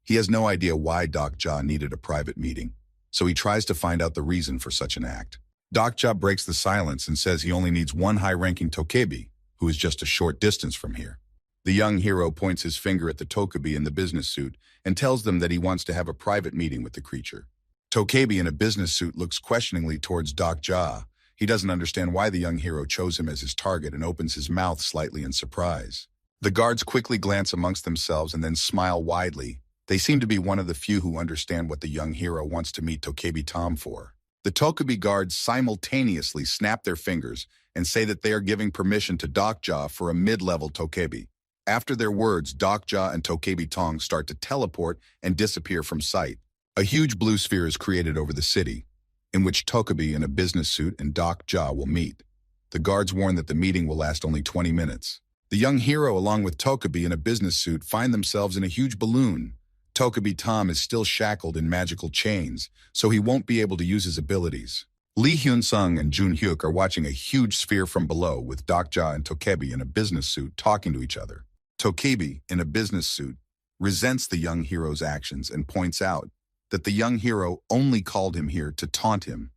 He has no idea why Doc Ja needed a private meeting, so he tries to find out the reason for such an act. Doc Ja breaks the silence and says he only needs one high-ranking Tokebi, who is just a short distance from here. The young hero points his finger at the Tokebi in the business suit and tells them that he wants to have a private meeting with the creature. Tokebi in a business suit looks questioningly towards Doc Ja. He doesn't understand why the young hero chose him as his target and opens his mouth slightly in surprise. The guards quickly glance amongst themselves and then smile widely. They seem to be one of the few who understand what the young hero wants to meet Tokebi Tom for. The Tokebi guards simultaneously snap their fingers and say that they are giving permission to Doc Ja for a mid-level Tokebi. After their words, Doc Ja and Tokebi Tong start to teleport and disappear from sight. A huge blue sphere is created over the city, in which Tokebi in a business suit and Doc Ja will meet. The guards warn that the meeting will last only 20 minutes. The young hero, along with Tokebi in a business suit, find themselves in a huge balloon. Tokebi Tom is still shackled in magical chains, so he won't be able to use his abilities. Lee Hyun-sung and Jun-hyuk are watching a huge sphere from below with Doc Ja and Tokebi in a business suit talking to each other. Tokebi, in a business suit, resents the young hero's actions and points out that the young hero only called him here to taunt him,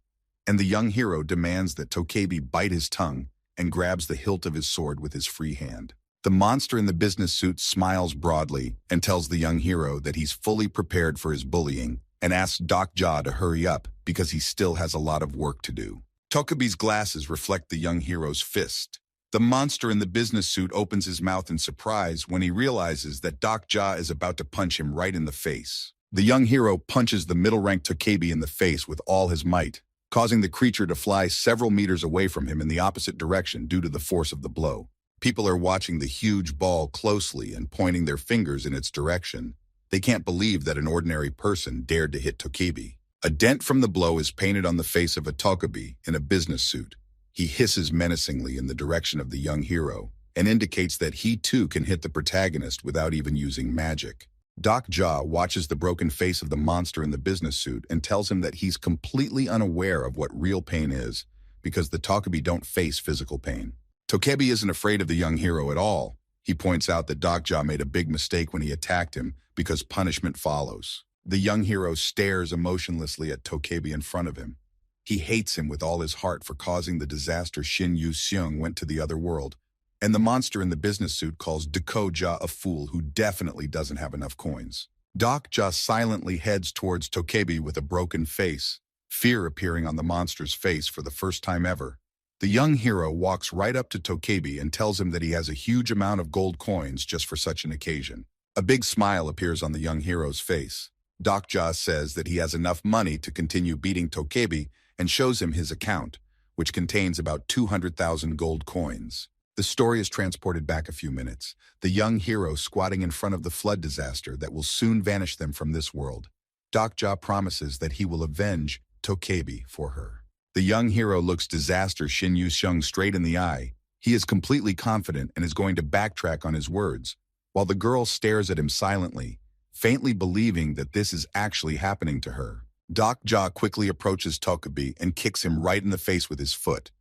and the young hero demands that Tokebi bite his tongue and grabs the hilt of his sword with his free hand. The monster in the business suit smiles broadly and tells the young hero that he's fully prepared for his bullying and asks Doc Ja to hurry up because he still has a lot of work to do. Tokebi's glasses reflect the young hero's fist. The monster in the business suit opens his mouth in surprise when he realizes that Doc Ja is about to punch him right in the face. The young hero punches the middle-ranked Tokebi in the face with all his might, causing the creature to fly several meters away from him in the opposite direction due to the force of the blow. People are watching the huge ball closely and pointing their fingers in its direction. They can't believe that an ordinary person dared to hit Tokebi. A dent from the blow is painted on the face of a Tokebi in a business suit. He hisses menacingly in the direction of the young hero and indicates that he too can hit the protagonist without even using magic. Doc Ja watches the broken face of the monster in the business suit and tells him that he's completely unaware of what real pain is because the Tokebi don't face physical pain. Tokebi isn't afraid of the young hero at all. He points out that Doc Ja made a big mistake when he attacked him because punishment follows. The young hero stares emotionlessly at Tokebi in front of him. He hates him with all his heart for causing the disaster Shin Yu-seung went to the other world, and the monster in the business suit calls Deko Ja a fool who definitely doesn't have enough coins. Doc Ja silently heads towards Tokebi with a broken face, fear appearing on the monster's face for the first time ever. The young hero walks right up to Tokebi and tells him that he has a huge amount of gold coins just for such an occasion. A big smile appears on the young hero's face. Doc Ja says that he has enough money to continue beating Tokebi and shows him his account, which contains about 200,000 gold coins. The story is transported back a few minutes, the young hero squatting in front of the flood disaster that will soon vanish them from this world. Doc Ja promises that he will avenge Tokebi for her. The young hero looks disaster Shin Yu-seung straight in the eye. He is completely confident and is going to backtrack on his words, while the girl stares at him silently, faintly believing that this is actually happening to her. Doc Ja quickly approaches Tokebi and kicks him right in the face with his foot,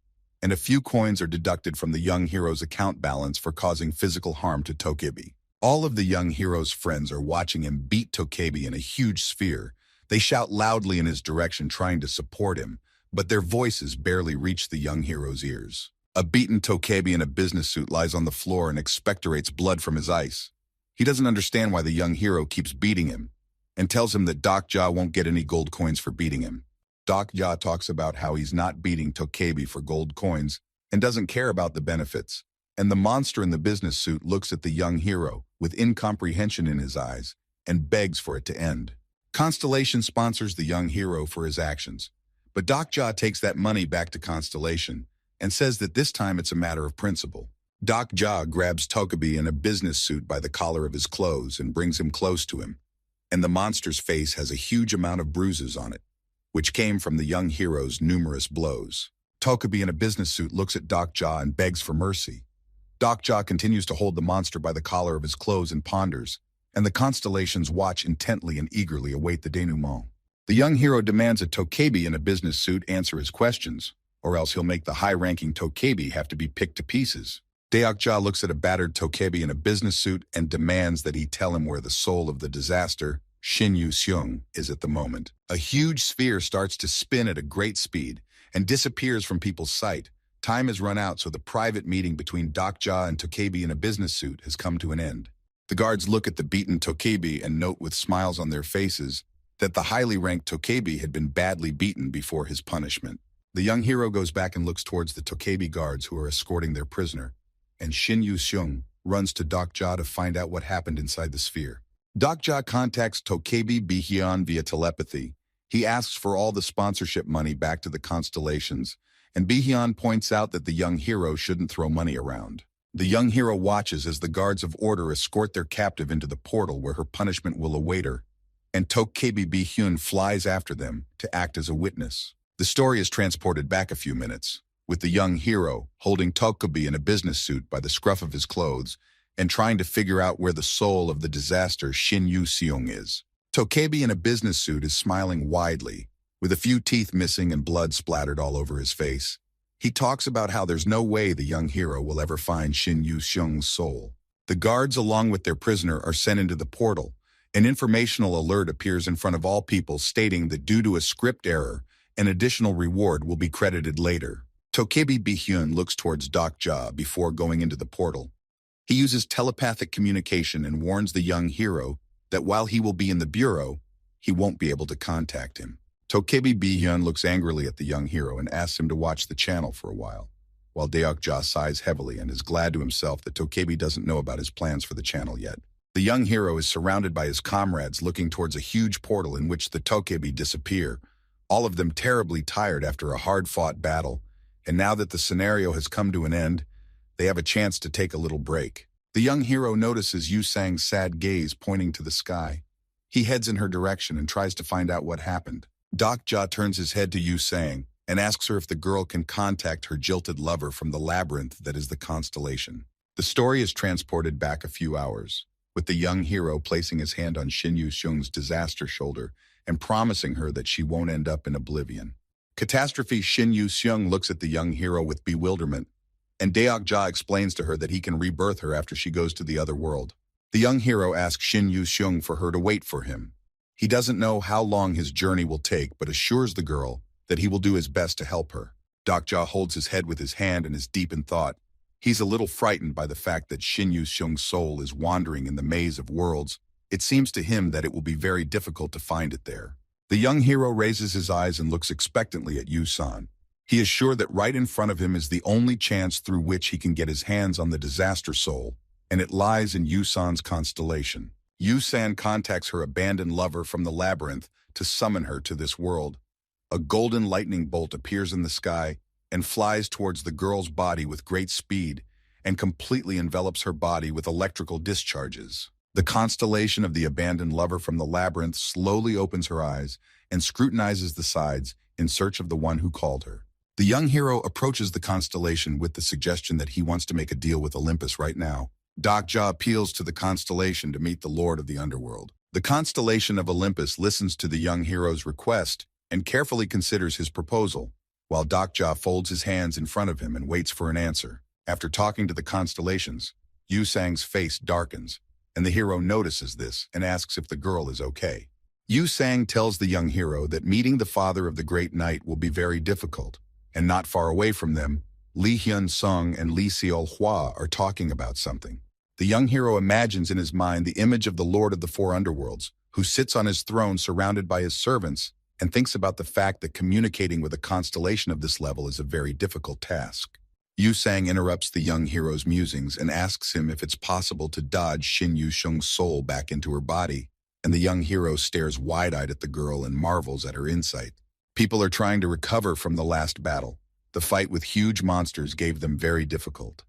and a few coins are deducted from the young hero's account balance for causing physical harm to Tokebi. All of the young hero's friends are watching him beat Tokebi in a huge sphere. They shout loudly in his direction trying to support him, but their voices barely reach the young hero's ears. A beaten Tokebi in a business suit lies on the floor and expectorates blood from his eyes. He doesn't understand why the young hero keeps beating him, and tells him that Doc Ja won't get any gold coins for beating him. Doc Ja talks about how he's not beating Tokebi for gold coins and doesn't care about the benefits, and the monster in the business suit looks at the young hero with incomprehension in his eyes and begs for it to end. Constellation sponsors the young hero for his actions, but Doc Ja takes that money back to Constellation and says that this time it's a matter of principle. Doc Ja grabs Tokebi in a business suit by the collar of his clothes and brings him close to him, and the monster's face has a huge amount of bruises on it, which came from the young hero's numerous blows. Tokebi in a business suit looks at Doc Ja and begs for mercy. Doc Ja continues to hold the monster by the collar of his clothes and ponders, and the constellations watch intently and eagerly await the denouement. The young hero demands that Tokebi in a business suit answer his questions, or else he'll make the high-ranking Tokebi have to be picked to pieces. Doc Ja looks at a battered Tokebi in a business suit and demands that he tell him where the soul of the disaster, Shin Yu-seung, is at the moment. A huge sphere starts to spin at a great speed and disappears from people's sight. Time has run out, so the private meeting between Doc Ja and Tokebi in a business suit has come to an end. The guards look at the beaten Tokebi and note with smiles on their faces that the highly ranked Tokebi had been badly beaten before his punishment. The young hero goes back and looks towards the Tokebi guards who are escorting their prisoner, and Shin Yu-seung runs to Doc Ja to find out what happened inside the sphere. Doc Ja contacts Tokebi Bihyun via telepathy. He asks for all the sponsorship money back to the constellations, and Bihyun points out that the young hero shouldn't throw money around. The young hero watches as the guards of order escort their captive into the portal where her punishment will await her, and Tokebi Bihyun flies after them to act as a witness. The story is transported back a few minutes, with the young hero holding Tokebi in a business suit by the scruff of his clothes and trying to figure out where the soul of the disaster Shin Yu-seung is. Tokebi in a business suit is smiling widely, with a few teeth missing and blood splattered all over his face. He talks about how there's no way the young hero will ever find Shin Yu-seung's soul. The guards, along with their prisoner, are sent into the portal. An informational alert appears in front of all people stating that due to a script error, an additional reward will be credited later. Tokebi Bihyun looks towards Doc Ja before going into the portal. He uses telepathic communication and warns the young hero that while he will be in the bureau, he won't be able to contact him. Tokebi Bihyun looks angrily at the young hero and asks him to watch the channel for a while Doc Ja sighs heavily and is glad to himself that Tokebi doesn't know about his plans for the channel yet. The young hero is surrounded by his comrades looking towards a huge portal in which the Tokebi disappear, all of them terribly tired after a hard-fought battle, and now that the scenario has come to an end, they have a chance to take a little break. The young hero notices Yu-sang's sad gaze pointing to the sky. He heads in her direction and tries to find out what happened. Doc Ja turns his head to Yu-sang and asks her if the girl can contact her jilted lover from the labyrinth that is the constellation. The story is transported back a few hours, with the young hero placing his hand on Shin Yu-seung's disaster shoulder and promising her that she won't end up in oblivion. Catastrophe Shin Yu-seung looks at the young hero with bewilderment, and Deok-ja explains to her that he can rebirth her after she goes to the other world. The young hero asks Shin Yu-seung for her to wait for him. He doesn't know how long his journey will take, but assures the girl that he will do his best to help her. Deok-ja holds his head with his hand and is deep in thought. He's a little frightened by the fact that Shin Yu-seung's soul is wandering in the maze of worlds. It seems to him that it will be very difficult to find it there. The young hero raises his eyes and looks expectantly at Yu-san. He is sure that right in front of him is the only chance through which he can get his hands on the disaster soul, and it lies in Yu-san's constellation. Yu-san contacts her abandoned lover from the labyrinth to summon her to this world. A golden lightning bolt appears in the sky and flies towards the girl's body with great speed and completely envelops her body with electrical discharges. The constellation of the abandoned lover from the labyrinth slowly opens her eyes and scrutinizes the sides in search of the one who called her. The young hero approaches the constellation with the suggestion that he wants to make a deal with Olympus right now. Deok-ja appeals to the constellation to meet the Lord of the Underworld. The constellation of Olympus listens to the young hero's request and carefully considers his proposal, while Deok-ja folds his hands in front of him and waits for an answer. After talking to the constellations, Yu-sang's face darkens, and the hero notices this and asks if the girl is okay. Yu-sang tells the young hero that meeting the father of the great knight will be very difficult, and not far away from them, Lee Hyun-sung and Lee Seol-hwa are talking about something. The young hero imagines in his mind the image of the Lord of the Four Underworlds, who sits on his throne surrounded by his servants, and thinks about the fact that communicating with a constellation of this level is a very difficult task. Yu-sang interrupts the young hero's musings and asks him if it's possible to dodge Shin Yu-seung's soul back into her body, and the young hero stares wide-eyed at the girl and marvels at her insight. People are trying to recover from the last battle. The fight with huge monsters gave them very difficult.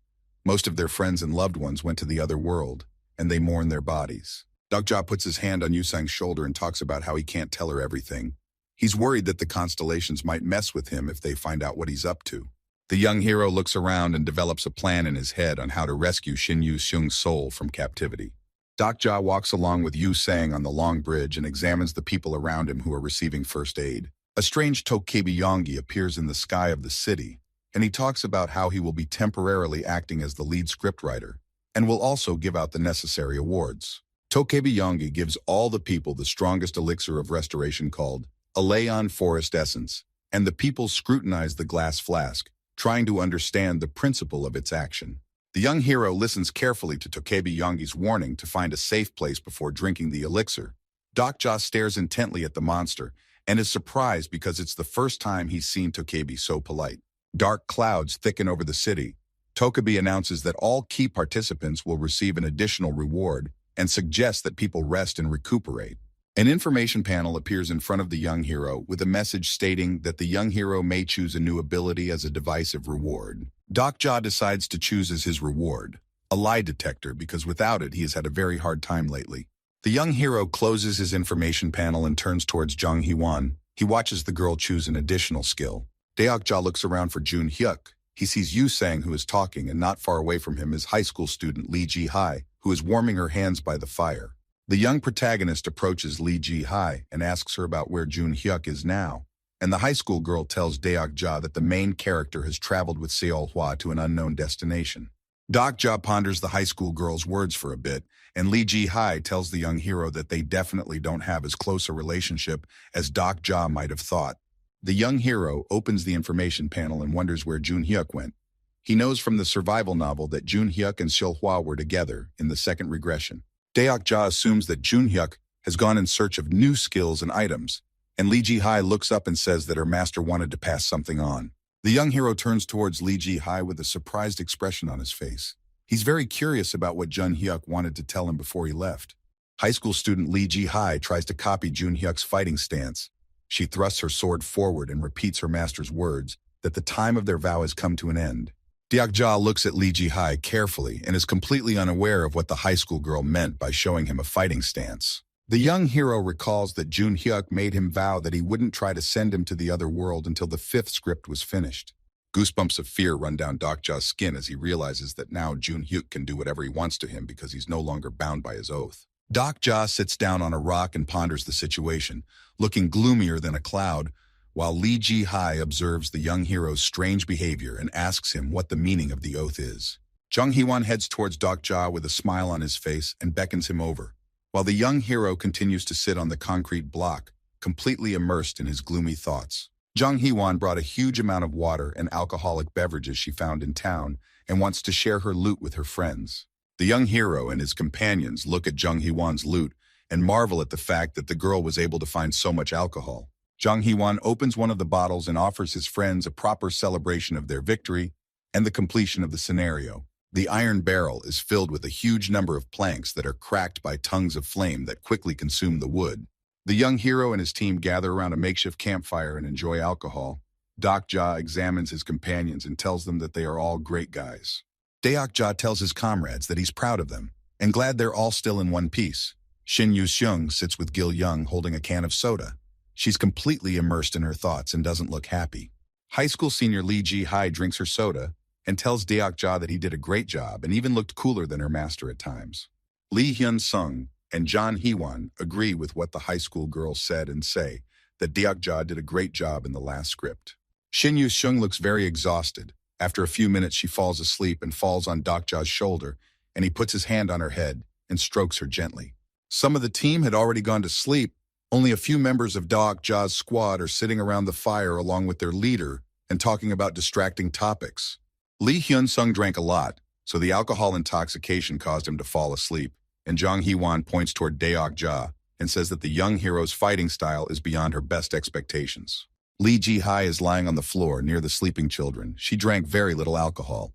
Most of their friends and loved ones went to the other world, and they mourn their bodies. Deok-ja puts his hand on Yu-sang's shoulder and talks about how he can't tell her everything. He's worried that the constellations might mess with him if they find out what he's up to. The young hero looks around and develops a plan in his head on how to rescue Shin Yu-seung's soul from captivity. Deok-ja walks along with Yu-sang on the long bridge and examines the people around him who are receiving first aid. A strange Tokebi Yongi appears in the sky of the city, and he talks about how he will be temporarily acting as the lead scriptwriter, and will also give out the necessary awards. Tokebi Yongi gives all the people the strongest elixir of restoration called Aleon Forest Essence, and the people scrutinize the glass flask, trying to understand the principle of its action. The young hero listens carefully to Tokebi Yongi's warning to find a safe place before drinking the elixir. Deok-ja stares intently at the monster and is surprised because it's the first time he's seen Tokebi so polite. Dark clouds thicken over the city. Tokebi announces that all key participants will receive an additional reward and suggests that people rest and recuperate. An information panel appears in front of the young hero with a message stating that the young hero may choose a new ability as a divisive reward. Deok-ja decides to choose as his reward a lie detector because without it he has had a very hard time lately. The young hero closes his information panel and turns towards Jung Hee-won. He watches the girl choose an additional skill. Deok-ja looks around for Jun Hyuk. He sees Yu-sang who is talking, and not far away from him is high school student Lee Ji-hai, who is warming her hands by the fire. The young protagonist approaches Lee Ji-hai and asks her about where Jun Hyuk is now, and the high school girl tells Deok-ja that the main character has traveled with Seol-hwa to an unknown destination. Deok-ja ponders the high school girl's words for a bit, and Lee Ji-hai tells the young hero that they definitely don't have as close a relationship as Deok-ja might have thought. The young hero opens the information panel and wonders where Jun Hyuk went. He knows from the survival novel that Jun Hyuk and Seol-hwa were together in the second regression. Deok-ja assumes that Jun Hyuk has gone in search of new skills and items, and Lee Ji-hai looks up and says that her master wanted to pass something on. The young hero turns towards Lee Ji-hai with a surprised expression on his face. He's very curious about what Jun Hyuk wanted to tell him before he left. High school student Lee Ji-hai tries to copy Jun Hyuk's fighting stance. She thrusts her sword forward and repeats her master's words that the time of their vow has come to an end. Deok-ja looks at Lee Ji-hai carefully and is completely unaware of what the high school girl meant by showing him a fighting stance. The young hero recalls that Jun Hyuk made him vow that he wouldn't try to send him to the other world until the fifth script was finished. Goosebumps of fear run down Dokja's skin as he realizes that now Jun Hyuk can do whatever he wants to him because he's no longer bound by his oath. Dokja sits down on a rock and ponders the situation, looking gloomier than a cloud, while Lee Ji-hai observes the young hero's strange behavior and asks him what the meaning of the oath is. Jung Hee-won heads towards Dokja with a smile on his face and beckons him over, while the young hero continues to sit on the concrete block, completely immersed in his gloomy thoughts. Jung Hee-won brought a huge amount of water and alcoholic beverages she found in town and wants to share her loot with her friends. The young hero and his companions look at Jung Hee-won's loot and marvel at the fact that the girl was able to find so much alcohol. Jung Hee-won opens one of the bottles and offers his friends a proper celebration of their victory and the completion of the scenario. The iron barrel is filled with a huge number of planks that are cracked by tongues of flame that quickly consume the wood. The young hero and his team gather around a makeshift campfire and enjoy alcohol. Dokja examines his companions and tells them that they are all great guys. Deokja tells his comrades that he's proud of them and glad they're all still in one piece. Shin Yu-seung sits with Gil Young holding a can of soda. She's completely immersed in her thoughts and doesn't look happy. High school senior Lee Ji-hai drinks her soda and tells Deokja that he did a great job and even looked cooler than her master at times. Lee Hyun-sung and John Hee-won agree with what the high school girls said and say that Deokja did a great job in the last script. Shin Yu-seung looks very exhausted. After a few minutes, she falls asleep and falls on Dokja's shoulder, and he puts his hand on her head and strokes her gently. Some of the team had already gone to sleep. Only a few members of Dokja's squad are sitting around the fire along with their leader and talking about distracting topics. Lee Hyun-sung drank a lot, so the alcohol intoxication caused him to fall asleep, and Jung Hee-won points toward Deokja and says that the young hero's fighting style is beyond her best expectations. Lee Ji-hai is lying on the floor near the sleeping children. She drank very little alcohol,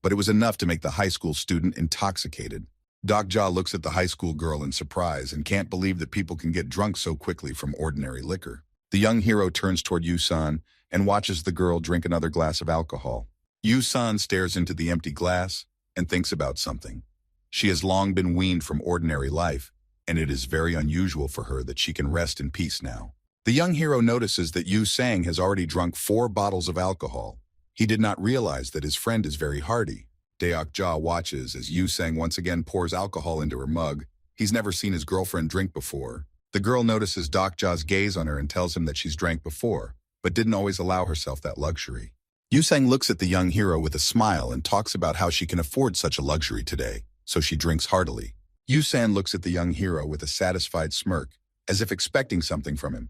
but it was enough to make the high school student intoxicated. Dokja looks at the high school girl in surprise and can't believe that people can get drunk so quickly from ordinary liquor. The young hero turns toward Yu-san and watches the girl drink another glass of alcohol. Yu-san stares into the empty glass and thinks about something. She has long been weaned from ordinary life, and it is very unusual for her that she can rest in peace now. The young hero notices that Yu-sang has already drunk 4 bottles of alcohol. He did not realize that his friend is very hardy. Deokja watches as Yu-sang once again pours alcohol into her mug. He's never seen his girlfriend drink before. The girl notices Dokja's gaze on her and tells him that she's drank before, but didn't always allow herself that luxury. Yu-sang looks at the young hero with a smile and talks about how she can afford such a luxury today, so she drinks heartily. Yu-san looks at the young hero with a satisfied smirk, as if expecting something from him,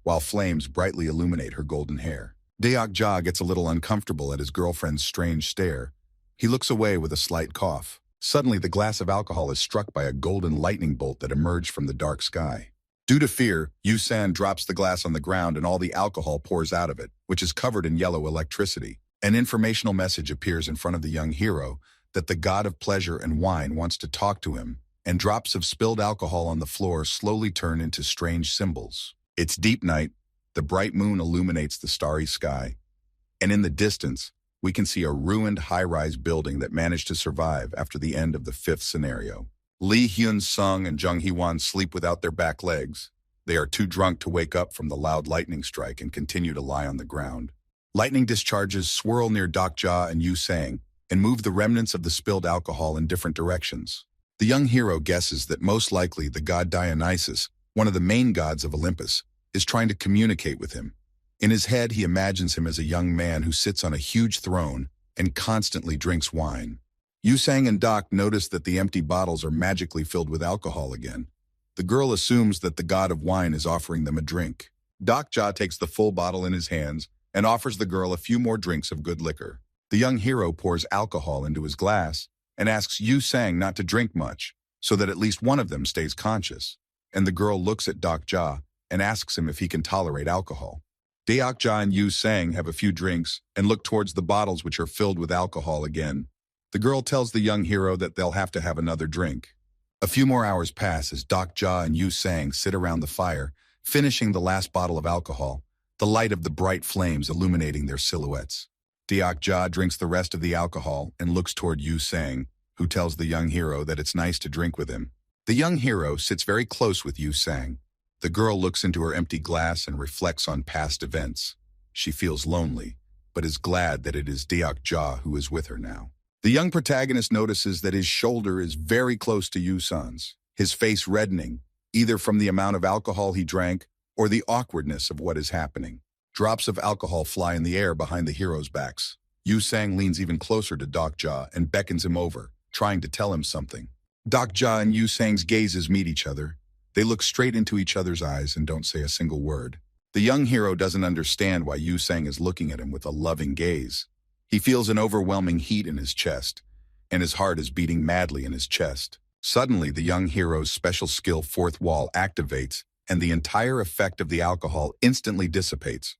while flames brightly illuminate her golden hair. Deokja gets a little uncomfortable at his girlfriend's strange stare. He looks away with a slight cough. Suddenly, the glass of alcohol is struck by a golden lightning bolt that emerged from the dark sky. Due to fear, Yu-san drops the glass on the ground and all the alcohol pours out of it, which is covered in yellow electricity. An informational message appears in front of the young hero that the god of pleasure and wine wants to talk to him, and drops of spilled alcohol on the floor slowly turn into strange symbols. It's deep night, the bright moon illuminates the starry sky, and in the distance, we can see a ruined high-rise building that managed to survive after the end of the 5th scenario. Lee Hyun-sung and Jung Hee-won sleep without their back legs. They are too drunk to wake up from the loud lightning strike and continue to lie on the ground. Lightning discharges swirl near Dokja and Yu-sang and move the remnants of the spilled alcohol in different directions. The young hero guesses that most likely the god Dionysus, one of the main gods of Olympus, is trying to communicate with him. In his head, he imagines him as a young man who sits on a huge throne and constantly drinks wine. Yu-sang and Dok notice that the empty bottles are magically filled with alcohol again. The girl assumes that the god of wine is offering them a drink. Dokja takes the full bottle in his hands and offers the girl a few more drinks of good liquor. The young hero pours alcohol into his glass and asks Yu-sang not to drink much, so that at least one of them stays conscious. And the girl looks at Dokja and asks him if he can tolerate alcohol. Deokja and Yu-sang have a few drinks and look towards the bottles which are filled with alcohol again. The girl tells the young hero that they'll have to have another drink. A few more hours pass as Dokja and Yu-sang sit around the fire, finishing the last bottle of alcohol, the light of the bright flames illuminating their silhouettes. Deokja drinks the rest of the alcohol and looks toward Yu-sang, who tells the young hero that it's nice to drink with him. The young hero sits very close with Yu Sang. The girl looks into her empty glass and reflects on past events. She feels lonely, but is glad that it is Deok Ja who is with her now. The young protagonist notices that his shoulder is very close to Yu San's, his face reddening, either from the amount of alcohol he drank or the awkwardness of what is happening. Drops of alcohol fly in the air behind the heroes' backs. Yu Sang leans even closer to Deok Ja and beckons him over, trying to tell him something. Deok Ja and Yu Sang's gazes meet each other. They look straight into each other's eyes and don't say a single word. The young hero doesn't understand why Yu Sang is looking at him with a loving gaze. He feels an overwhelming heat in his chest, and his heart is beating madly in his chest. Suddenly, the young hero's special skill fourth wall activates, and the entire effect of the alcohol instantly dissipates.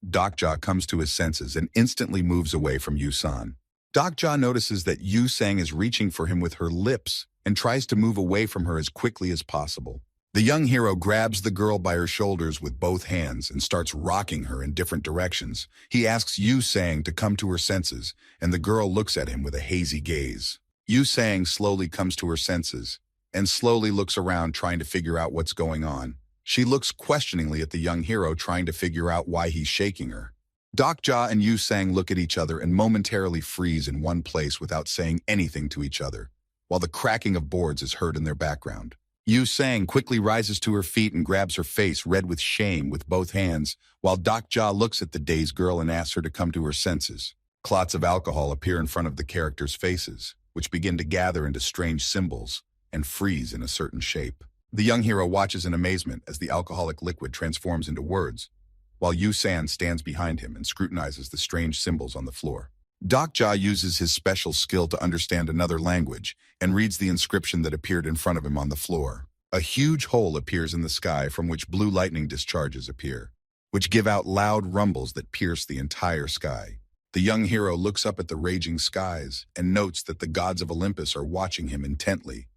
Deok Ja comes to his senses and instantly moves away from Yu San. Deok Ja notices that Yu Sang is reaching for him with her lips and tries to move away from her as quickly as possible. The young hero grabs the girl by her shoulders with both hands and starts rocking her in different directions. He asks Yu Sang to come to her senses, and the girl looks at him with a hazy gaze. Yu Sang slowly comes to her senses and slowly looks around trying to figure out what's going on. She looks questioningly at the young hero trying to figure out why he's shaking her. Deok Ja and Yu Sang look at each other and momentarily freeze in one place without saying anything to each other, while the cracking of boards is heard in their background. Yu Sang quickly rises to her feet and grabs her face red with shame with both hands, while Deok Ja looks at the dazed girl and asks her to come to her senses. Clots of alcohol appear in front of the characters' faces, which begin to gather into strange symbols and freeze in a certain shape. The young hero watches in amazement as the alcoholic liquid transforms into words, while Yu Sang stands behind him and scrutinizes the strange symbols on the floor. Deok Ja uses his special skill to understand another language and reads the inscription that appeared in front of him on the floor. A huge hole appears in the sky from which blue lightning discharges appear, which give out loud rumbles that pierce the entire sky. The young hero looks up at the raging skies and notes that the gods of Olympus are watching him intently,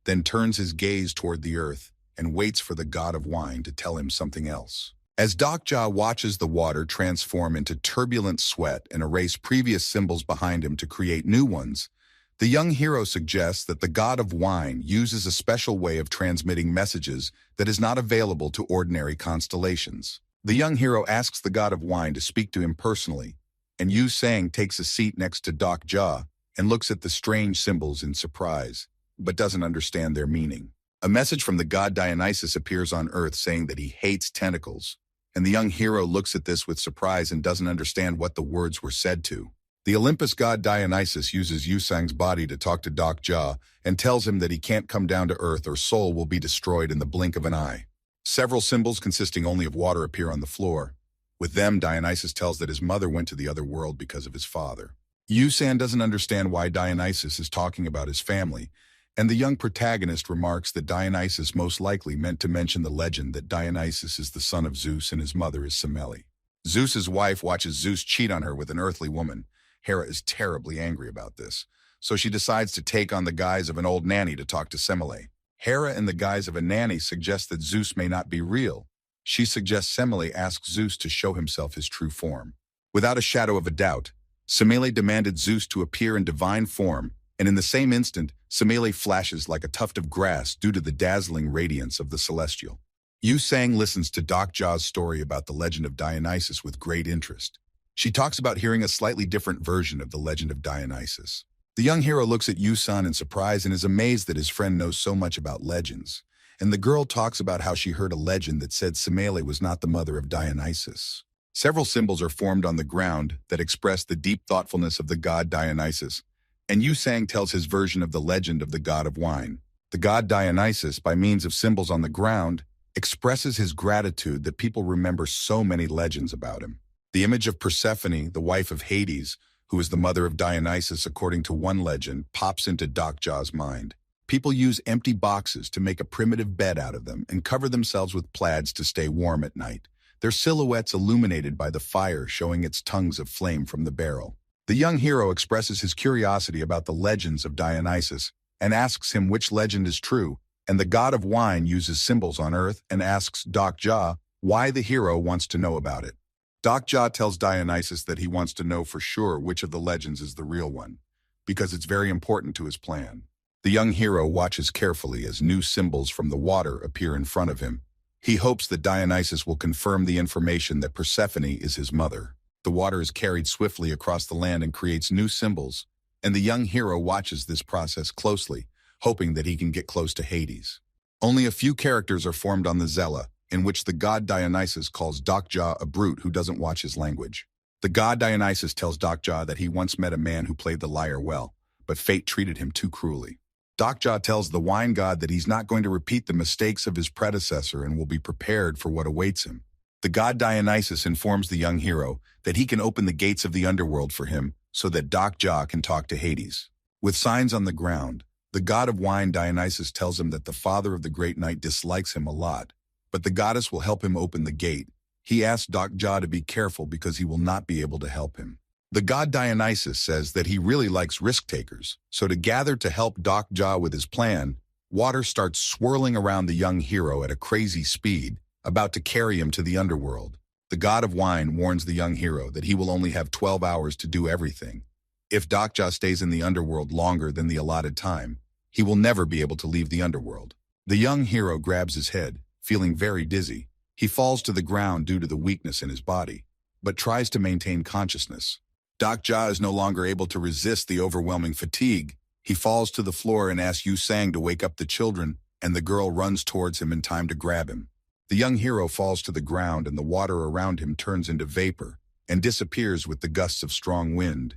then turns his gaze toward the earth and waits for the god of wine to tell him something else. As Deok Ja watches the water transform into turbulent sweat and erase previous symbols behind him to create new ones, the young hero suggests that the god of wine uses a special way of transmitting messages that is not available to ordinary constellations. The young hero asks the god of wine to speak to him personally, and Yu Sang takes a seat next to Deok Ja and looks at the strange symbols in surprise, but doesn't understand their meaning. A message from the god Dionysus appears on Earth saying that he hates tentacles, and the young hero looks at this with surprise and doesn't understand what the words were said to. The Olympus god Dionysus uses Yu Sang's body to talk to Deok Ja and tells him that he can't come down to Earth or soul will be destroyed in the blink of an eye. Several symbols consisting only of water appear on the floor. With them, Dionysus tells that his mother went to the other world because of his father. Yu Sang doesn't understand why Dionysus is talking about his family, and the young protagonist remarks that Dionysus most likely meant to mention the legend that Dionysus is the son of Zeus and his mother is Semele. Zeus's wife watches Zeus cheat on her with an earthly woman. Hera is terribly angry about this, so she decides to take on the guise of an old nanny to talk to Semele. Hera in the guise of a nanny suggests that Zeus may not be real. She suggests Semele ask Zeus to show himself his true form. Without a shadow of a doubt, Semele demanded Zeus to appear in divine form, and in the same instant, Semele flashes like a tuft of grass due to the dazzling radiance of the celestial. Yu Sang listens to Deok Ja's story about the legend of Dionysus with great interest. She talks about hearing a slightly different version of the legend of Dionysus. The young hero looks at Yu San in surprise and is amazed that his friend knows so much about legends, and the girl talks about how she heard a legend that said Semele was not the mother of Dionysus. Several symbols are formed on the ground that express the deep thoughtfulness of the god Dionysus, and Yu Sang tells his version of the legend of the god of wine. The god Dionysus, by means of symbols on the ground, expresses his gratitude that people remember so many legends about him. The image of Persephone, the wife of Hades, who is the mother of Dionysus according to one legend, pops into Deok Ja's mind. People use empty boxes to make a primitive bed out of them and cover themselves with plaids to stay warm at night, their silhouettes illuminated by the fire showing its tongues of flame from the barrel. The young hero expresses his curiosity about the legends of Dionysus and asks him which legend is true, and the god of wine uses symbols on earth and asks Deok Ja why the hero wants to know about it. Deok Ja tells Dionysus that he wants to know for sure which of the legends is the real one, because it's very important to his plan. The young hero watches carefully as new symbols from the water appear in front of him. He hopes that Dionysus will confirm the information that Persephone is his mother. The water is carried swiftly across the land and creates new symbols, and the young hero watches this process closely, hoping that he can get close to Hades. Only a few characters are formed on the Zella, in which the god Dionysus calls Dokja a brute who doesn't watch his language. The god Dionysus tells Dokja that he once met a man who played the lyre well, but fate treated him too cruelly. Dokja tells the wine god that he's not going to repeat the mistakes of his predecessor and will be prepared for what awaits him. The god Dionysus informs the young hero that he can open the gates of the underworld for him so that Dokja can talk to Hades. With signs on the ground, the god of wine Dionysus tells him that the father of the great knight dislikes him a lot, but the goddess will help him open the gate. He asks Dokja to be careful because he will not be able to help him. The god Dionysus says that he really likes risk-takers, so to gather to help Dokja with his plan, water starts swirling around the young hero at a crazy speed, about to carry him to the underworld. The god of wine warns the young hero that he will only have 12 hours to do everything. If Dokja stays in the underworld longer than the allotted time, he will never be able to leave the underworld. The young hero grabs his head, feeling very dizzy. He falls to the ground due to the weakness in his body, but tries to maintain consciousness. Dokja is no longer able to resist the overwhelming fatigue. He falls to the floor and asks Yu Sang to wake up the children, and the girl runs towards him in time to grab him. The young hero falls to the ground and the water around him turns into vapor and disappears with the gusts of strong wind.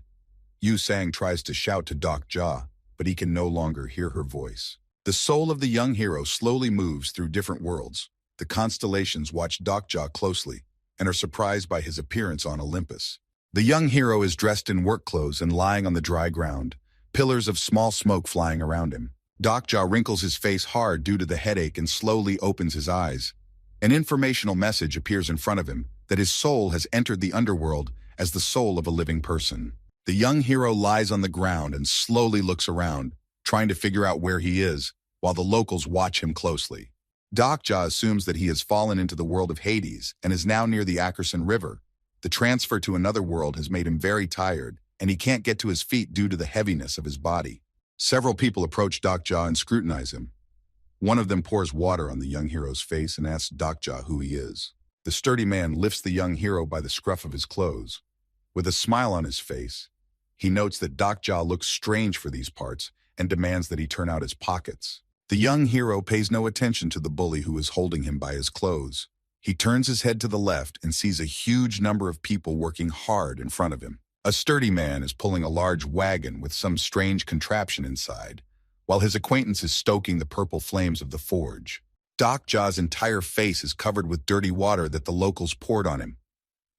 Yu Sang tries to shout to Dokja, but he can no longer hear her voice. The soul of the young hero slowly moves through different worlds. The constellations watch Dokja closely and are surprised by his appearance on Olympus. The young hero is dressed in work clothes and lying on the dry ground, pillars of small smoke flying around him. Dokja wrinkles his face hard due to the headache and slowly opens his eyes. An informational message appears in front of him that his soul has entered the underworld as the soul of a living person. The young hero lies on the ground and slowly looks around, trying to figure out where he is, while the locals watch him closely. Dokja assumes that he has fallen into the world of Hades and is now near the Akerson River. The transfer to another world has made him very tired, and he can't get to his feet due to the heaviness of his body. Several people approach Dokja and scrutinize him. One of them pours water on the young hero's face and asks Dokja who he is. The sturdy man lifts the young hero by the scruff of his clothes. With a smile on his face, he notes that Dokja looks strange for these parts and demands that he turn out his pockets. The young hero pays no attention to the bully who is holding him by his clothes. He turns his head to the left and sees a huge number of people working hard in front of him. A sturdy man is pulling a large wagon with some strange contraption inside, while his acquaintance is stoking the purple flames of the forge. Dokja's entire face is covered with dirty water that the locals poured on him.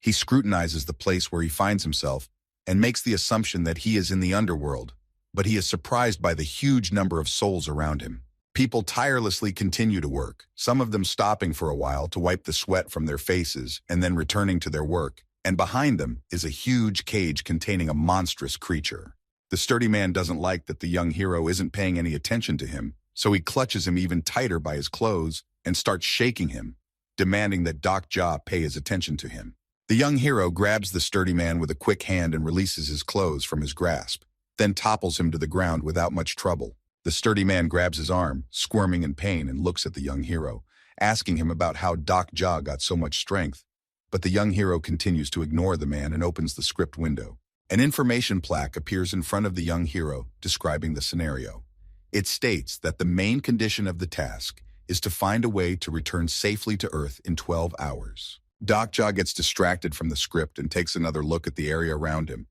He scrutinizes the place where he finds himself and makes the assumption that he is in the underworld, but he is surprised by the huge number of souls around him. People tirelessly continue to work, some of them stopping for a while to wipe the sweat from their faces and then returning to their work, and behind them is a huge cage containing a monstrous creature. The sturdy man doesn't like that the young hero isn't paying any attention to him, so he clutches him even tighter by his clothes and starts shaking him, demanding that Dokja pay his attention to him. The young hero grabs the sturdy man with a quick hand and releases his clothes from his grasp, then topples him to the ground without much trouble. The sturdy man grabs his arm, squirming in pain, and looks at the young hero, asking him about how Dokja got so much strength. But the young hero continues to ignore the man and opens the script window. An information plaque appears in front of the young hero, describing the scenario. It states that the main condition of the task is to find a way to return safely to Earth in 12 hours. Dokja gets distracted from the script and takes another look at the area around him.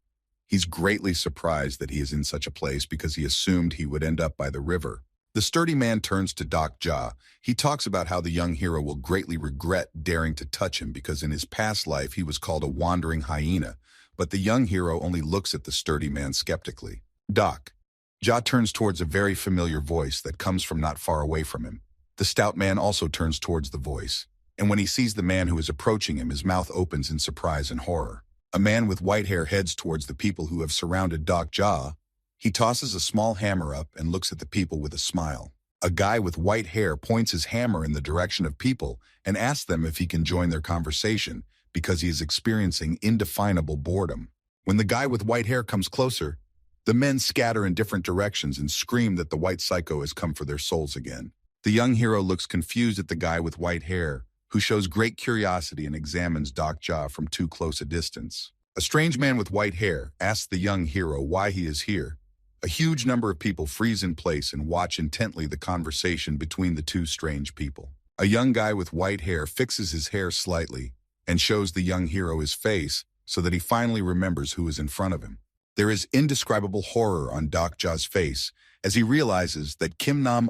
He's greatly surprised that he is in such a place because he assumed he would end up by the river. The sturdy man turns to Dokja. He talks about how the young hero will greatly regret daring to touch him because in his past life he was called a wandering hyena, but the young hero only looks at the sturdy man skeptically. Dokja turns towards a very familiar voice that comes from not far away from him. The stout man also turns towards the voice, and when he sees the man who is approaching him, his mouth opens in surprise and horror. A man with white hair heads towards the people who have surrounded Dokja. He tosses a small hammer up and looks at the people with a smile. A guy with white hair points his hammer in the direction of people and asks them if he can join their conversation because he is experiencing indefinable boredom. When the guy with white hair comes closer, The men scatter in different directions and scream that the white psycho has come for their souls again. The young hero looks confused at the guy with white hair, who shows great curiosity and examines Doc Ja from too close a distance. A strange man with white hair asks the young hero why he is here. A huge number of people freeze in place and watch intently the conversation between the two strange people. A young guy with white hair fixes his hair slightly and shows the young hero his face so that he finally remembers who is in front of him. There is indescribable horror on Doc Ja's face as he realizes that Kim Nam,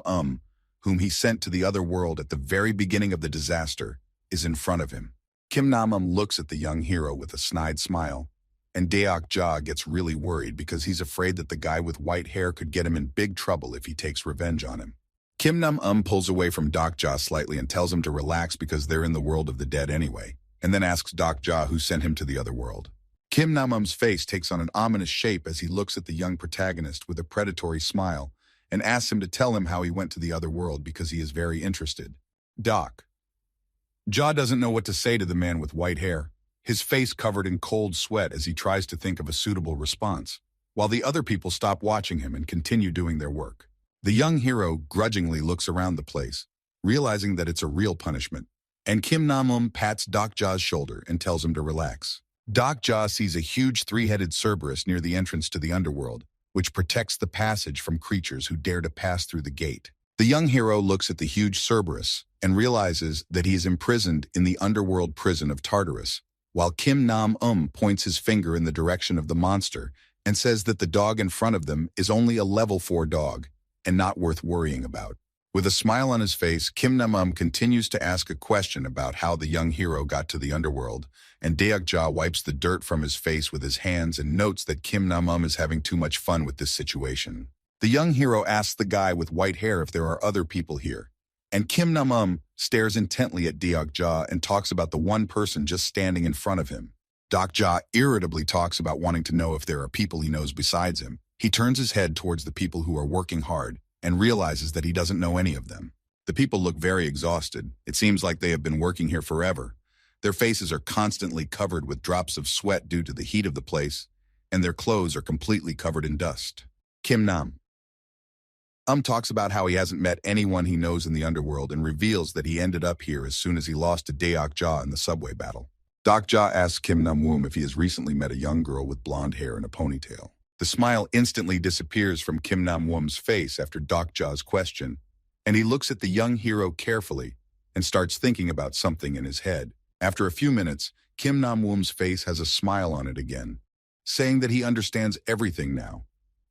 whom he sent to the other world at the very beginning of the disaster, is in front of him. Kim Nam looks at the young hero with a snide smile, and Deok Ja gets really worried because he's afraid that the guy with white hair could get him in big trouble if he takes revenge on him. Kim Nam pulls away from Doc Ja slightly and tells him to relax because they're in the world of the dead anyway, and then asks Doc Ja who sent him to the other world. Kim Nam face takes on an ominous shape as he looks at the young protagonist with a predatory smile and asks him to tell him how he went to the other world because he is very interested. Doc Ja doesn't know what to say to the man with white hair, his face covered in cold sweat as he tries to think of a suitable response, while the other people stop watching him and continue doing their work. The young hero grudgingly looks around the place, realizing that it's a real punishment, and Kim Nam pats Doc Ja's shoulder and tells him to relax. Doc Ja sees a huge three-headed Cerberus near the entrance to the underworld, which protects the passage from creatures who dare to pass through the gate. The young hero looks at the huge Cerberus and realizes that he is imprisoned in the underworld prison of Tartarus, while Kim Nam points his finger in the direction of the monster and says that the dog in front of them is only a level 4 dog and not worth worrying about. With a smile on his face, Kim Nam continues to ask a question about how the young hero got to the underworld, and Deok Ja wipes the dirt from his face with his hands and notes that Kim Nam is having too much fun with this situation. The young hero asks the guy with white hair if there are other people here, and Kim Nam stares intently at Deok Ja and talks about the one person just standing in front of him. Doc Ja irritably talks about wanting to know if there are people he knows besides him. He turns his head towards the people who are working hard and realizes that he doesn't know any of them. The people look very exhausted. It seems like they have been working here forever. Their faces are constantly covered with drops of sweat due to the heat of the place, and their clothes are completely covered in dust. Kim Nam talks about how he hasn't met anyone he knows in the underworld and reveals that he ended up here as soon as he lost to Deok Ja in the subway battle. Doc Ja asks Kim Nam if he has recently met a young girl with blonde hair and a ponytail. The smile instantly disappears from Kim Nam-woom's face after Doc Ja's question, and he looks at the young hero carefully and starts thinking about something in his head. After a few minutes, Kim Nam-woom's face has a smile on it again, saying that he understands everything now,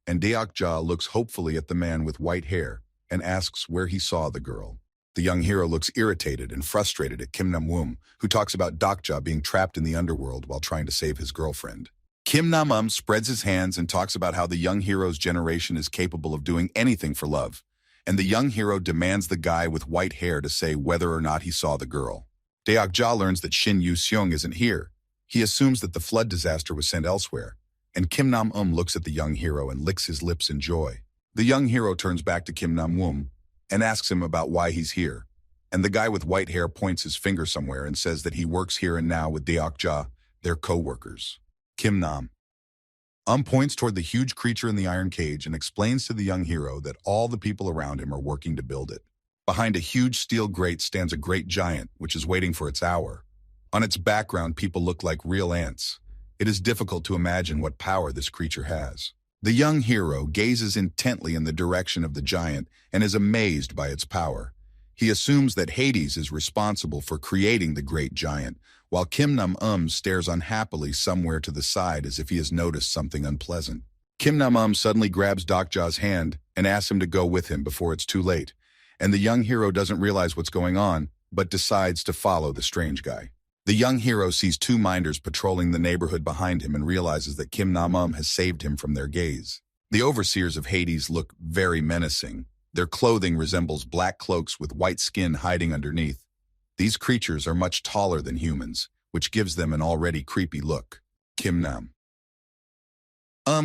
and Deok Ja looks hopefully at the man with white hair and asks where he saw the girl. The young hero looks irritated and frustrated at Kim Nam-woom, who talks about Doc Ja being trapped in the underworld while trying to save his girlfriend. Kim Nam spreads his hands and talks about how the young hero's generation is capable of doing anything for love, and the young hero demands the guy with white hair to say whether or not he saw the girl. Deok Ja learns that Shin Yu-seong isn't here. He assumes that the flood disaster was sent elsewhere, and Kim Nam looks at the young hero and licks his lips in joy. The young hero turns back to Kim Nam-woom and asks him about why he's here, and the guy with white hair points his finger somewhere and says that he works here and now with Deok Ja, their co-workers. Kim Nam points toward the huge creature in the iron cage and explains to the young hero that all the people around him are working to build it. Behind a huge steel grate stands a great giant, which is waiting for its hour. On its background, people look like real ants. It is difficult to imagine what power this creature has. The young hero gazes intently in the direction of the giant and is amazed by its power. He assumes that Hades is responsible for creating the great giant, while Kim Nam stares unhappily somewhere to the side as if he has noticed something unpleasant. Kim Nam suddenly grabs Doc Ja's hand and asks him to go with him before it's too late, and the young hero doesn't realize what's going on, but decides to follow the strange guy. The young hero sees two minders patrolling the neighborhood behind him and realizes that Kim Nam has saved him from their gaze. The overseers of Hades look very menacing. Their clothing resembles black cloaks with white skin hiding underneath. These creatures are much taller than humans, which gives them an already creepy look. Kim Nam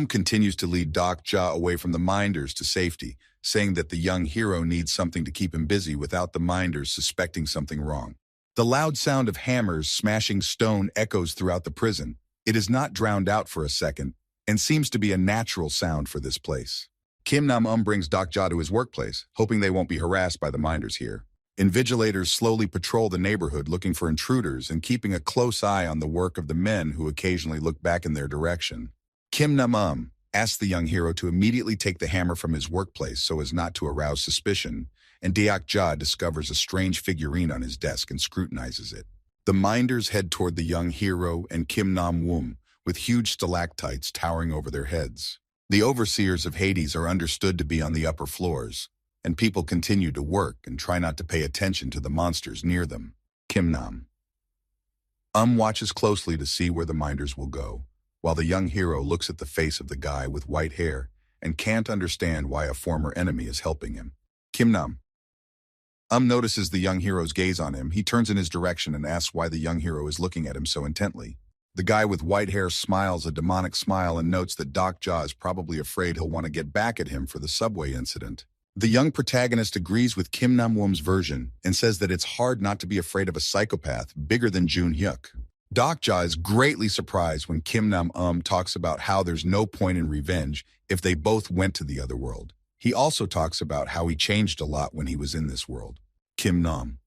continues to lead Doc Ja away from the minders to safety, saying that the young hero needs something to keep him busy without the minders suspecting something wrong. The loud sound of hammers smashing stone echoes throughout the prison. It is not drowned out for a second, and seems to be a natural sound for this place. Kim Nam brings Dokja to his workplace, hoping they won't be harassed by the minders here. Invigilators slowly patrol the neighborhood looking for intruders and keeping a close eye on the work of the men who occasionally look back in their direction. Kim Nam asks the young hero to immediately take the hammer from his workplace so as not to arouse suspicion, and Dokja discovers a strange figurine on his desk and scrutinizes it. The minders head toward the young hero and Kim Nam with huge stalactites towering over their heads. The overseers of Hades are understood to be on the upper floors, and people continue to work and try not to pay attention to the monsters near them. Kim Nam watches closely to see where the minders will go, while the young hero looks at the face of the guy with white hair and can't understand why a former enemy is helping him. Kim Nam notices the young hero's gaze on him. He turns in his direction and asks why the young hero is looking at him so intently. The guy with white hair smiles a demonic smile and notes that Dokja is probably afraid he'll want to get back at him for the subway incident. The young protagonist agrees with Kim Nam-woom's version and says that it's hard not to be afraid of a psychopath bigger than Jun Hyuk. Dokja is greatly surprised when Kim Nam talks about how there's no point in revenge if they both went to the other world. He also talks about how he changed a lot when he was in this world. Kim Nam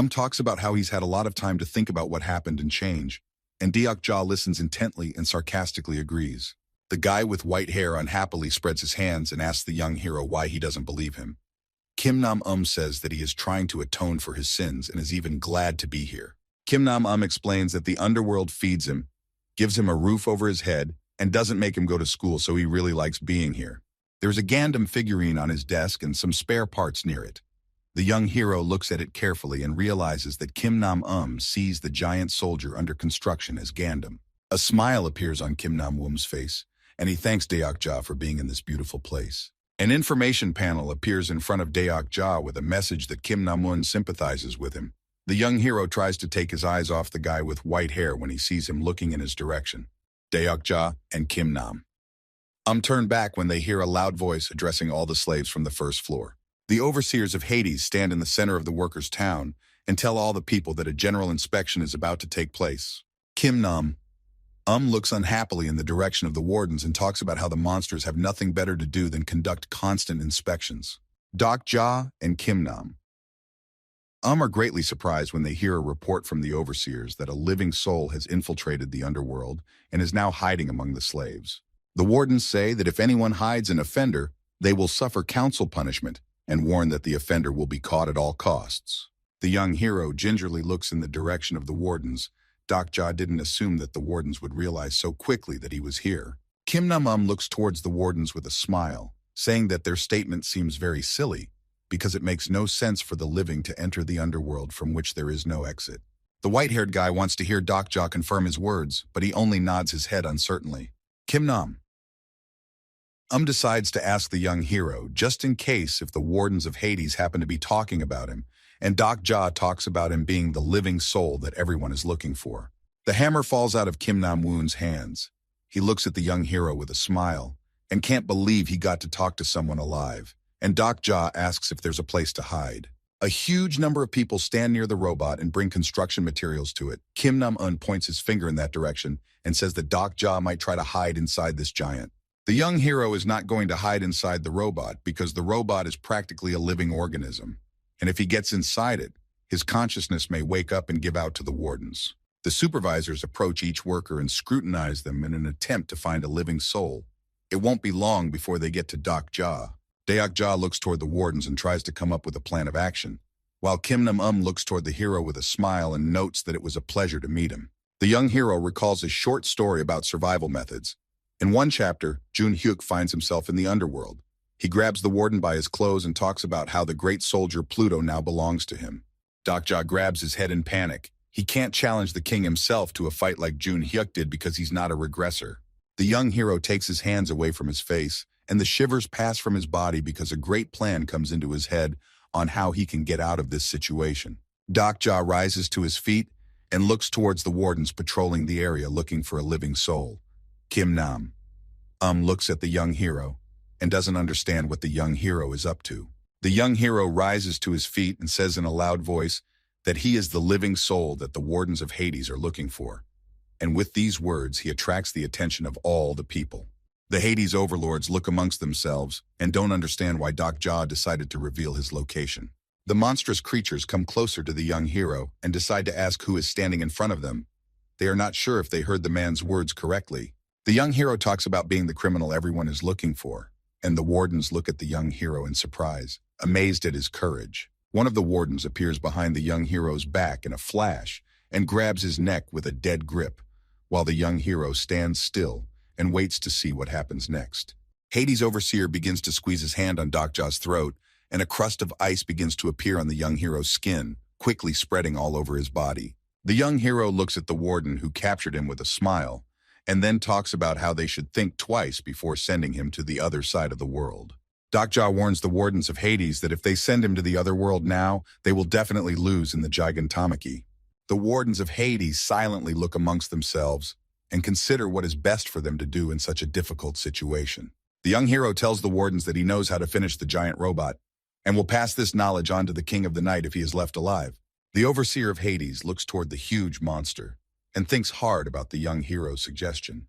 talks about how he's had a lot of time to think about what happened and change, and Dokja listens intently and sarcastically agrees. The guy with white hair unhappily spreads his hands and asks the young hero why he doesn't believe him. Kim Nam says that he is trying to atone for his sins and is even glad to be here. Kim Nam explains that the underworld feeds him, gives him a roof over his head, and doesn't make him go to school, so he really likes being here. There's a Gundam figurine on his desk and some spare parts near it. The young hero looks at it carefully and realizes that Kim Nam sees the giant soldier under construction as Gundam. A smile appears on Kim Nam-woom's face, and he thanks Dokja for being in this beautiful place. An information panel appears in front of Dokja with a message that Kim Nam-woon sympathizes with him. The young hero tries to take his eyes off the guy with white hair when he sees him looking in his direction. Dokja and Kim Nam turn back when they hear a loud voice addressing all the slaves from the first floor. The overseers of Hades stand in the center of the workers' town and tell all the people that a general inspection is about to take place. Kim Nam looks unhappily in the direction of the wardens and talks about how the monsters have nothing better to do than conduct constant inspections. Dokja and Kim Nam are greatly surprised when they hear a report from the overseers that a living soul has infiltrated the underworld and is now hiding among the slaves. The wardens say that if anyone hides an offender, they will suffer council punishment and warn that the offender will be caught at all costs. The young hero gingerly looks in the direction of the wardens. Dokja didn't assume that the wardens would realize so quickly that he was here. Kim Nam looks towards the wardens with a smile, saying that their statement seems very silly because it makes no sense for the living to enter the underworld from which there is no exit. The white-haired guy wants to hear Dokja confirm his words, but he only nods his head uncertainly. Kim Nam decides to ask the young hero, just in case if the wardens of Hades happen to be talking about him, and Dokja talks about him being the living soul that everyone is looking for. The hammer falls out of Kim Nam-woon's hands. He looks at the young hero with a smile, and can't believe he got to talk to someone alive, and Dokja asks if there's a place to hide. A huge number of people stand near the robot and bring construction materials to it. Kim Nam-un points his finger in that direction and says that Dokja might try to hide inside this giant. The young hero is not going to hide inside the robot because the robot is practically a living organism, and if he gets inside it, his consciousness may wake up and give out to the wardens. The supervisors approach each worker and scrutinize them in an attempt to find a living soul. It won't be long before they get to Dokja. Dokja looks toward the wardens and tries to come up with a plan of action, while Kim Nam looks toward the hero with a smile and notes that it was a pleasure to meet him. The young hero recalls a short story about survival methods. In one chapter, Jun Hyuk finds himself in the underworld. He grabs the warden by his clothes and talks about how the great soldier Pluto now belongs to him. Dokja grabs his head in panic. He can't challenge the king himself to a fight like Jun Hyuk did because he's not a regressor. The young hero takes his hands away from his face, and the shivers pass from his body because a great plan comes into his head on how he can get out of this situation. Dokja rises to his feet and looks towards the wardens patrolling the area looking for a living soul. Kim Nam looks at the young hero and doesn't understand what the young hero is up to. The young hero rises to his feet and says in a loud voice that he is the living soul that the wardens of Hades are looking for. and with these words he attracts the attention of all the people. The Hades overlords look amongst themselves and don't understand why Doc Jaw decided to reveal his location. The monstrous creatures come closer to the young hero and decide to ask who is standing in front of them. They are not sure if they heard the man's words correctly. The young hero talks about being the criminal everyone is looking for, and the wardens look at the young hero in surprise, amazed at his courage. One of the wardens appears behind the young hero's back in a flash and grabs his neck with a dead grip, while the young hero stands still and waits to see what happens next. Hades' overseer begins to squeeze his hand on Doc Jaw's throat, and a crust of ice begins to appear on the young hero's skin, quickly spreading all over his body. The young hero looks at the warden who captured him with a smile, and then talks about how they should think twice before sending him to the other side of the world. Doc Jaw warns the wardens of Hades that if they send him to the other world now, they will definitely lose in the gigantomachy. The wardens of Hades silently look amongst themselves and consider what is best for them to do in such a difficult situation. The young hero tells the wardens that he knows how to finish the giant robot, and will pass this knowledge on to the king of the night if he is left alive. The overseer of Hades looks toward the huge monster and thinks hard about the young hero's suggestion.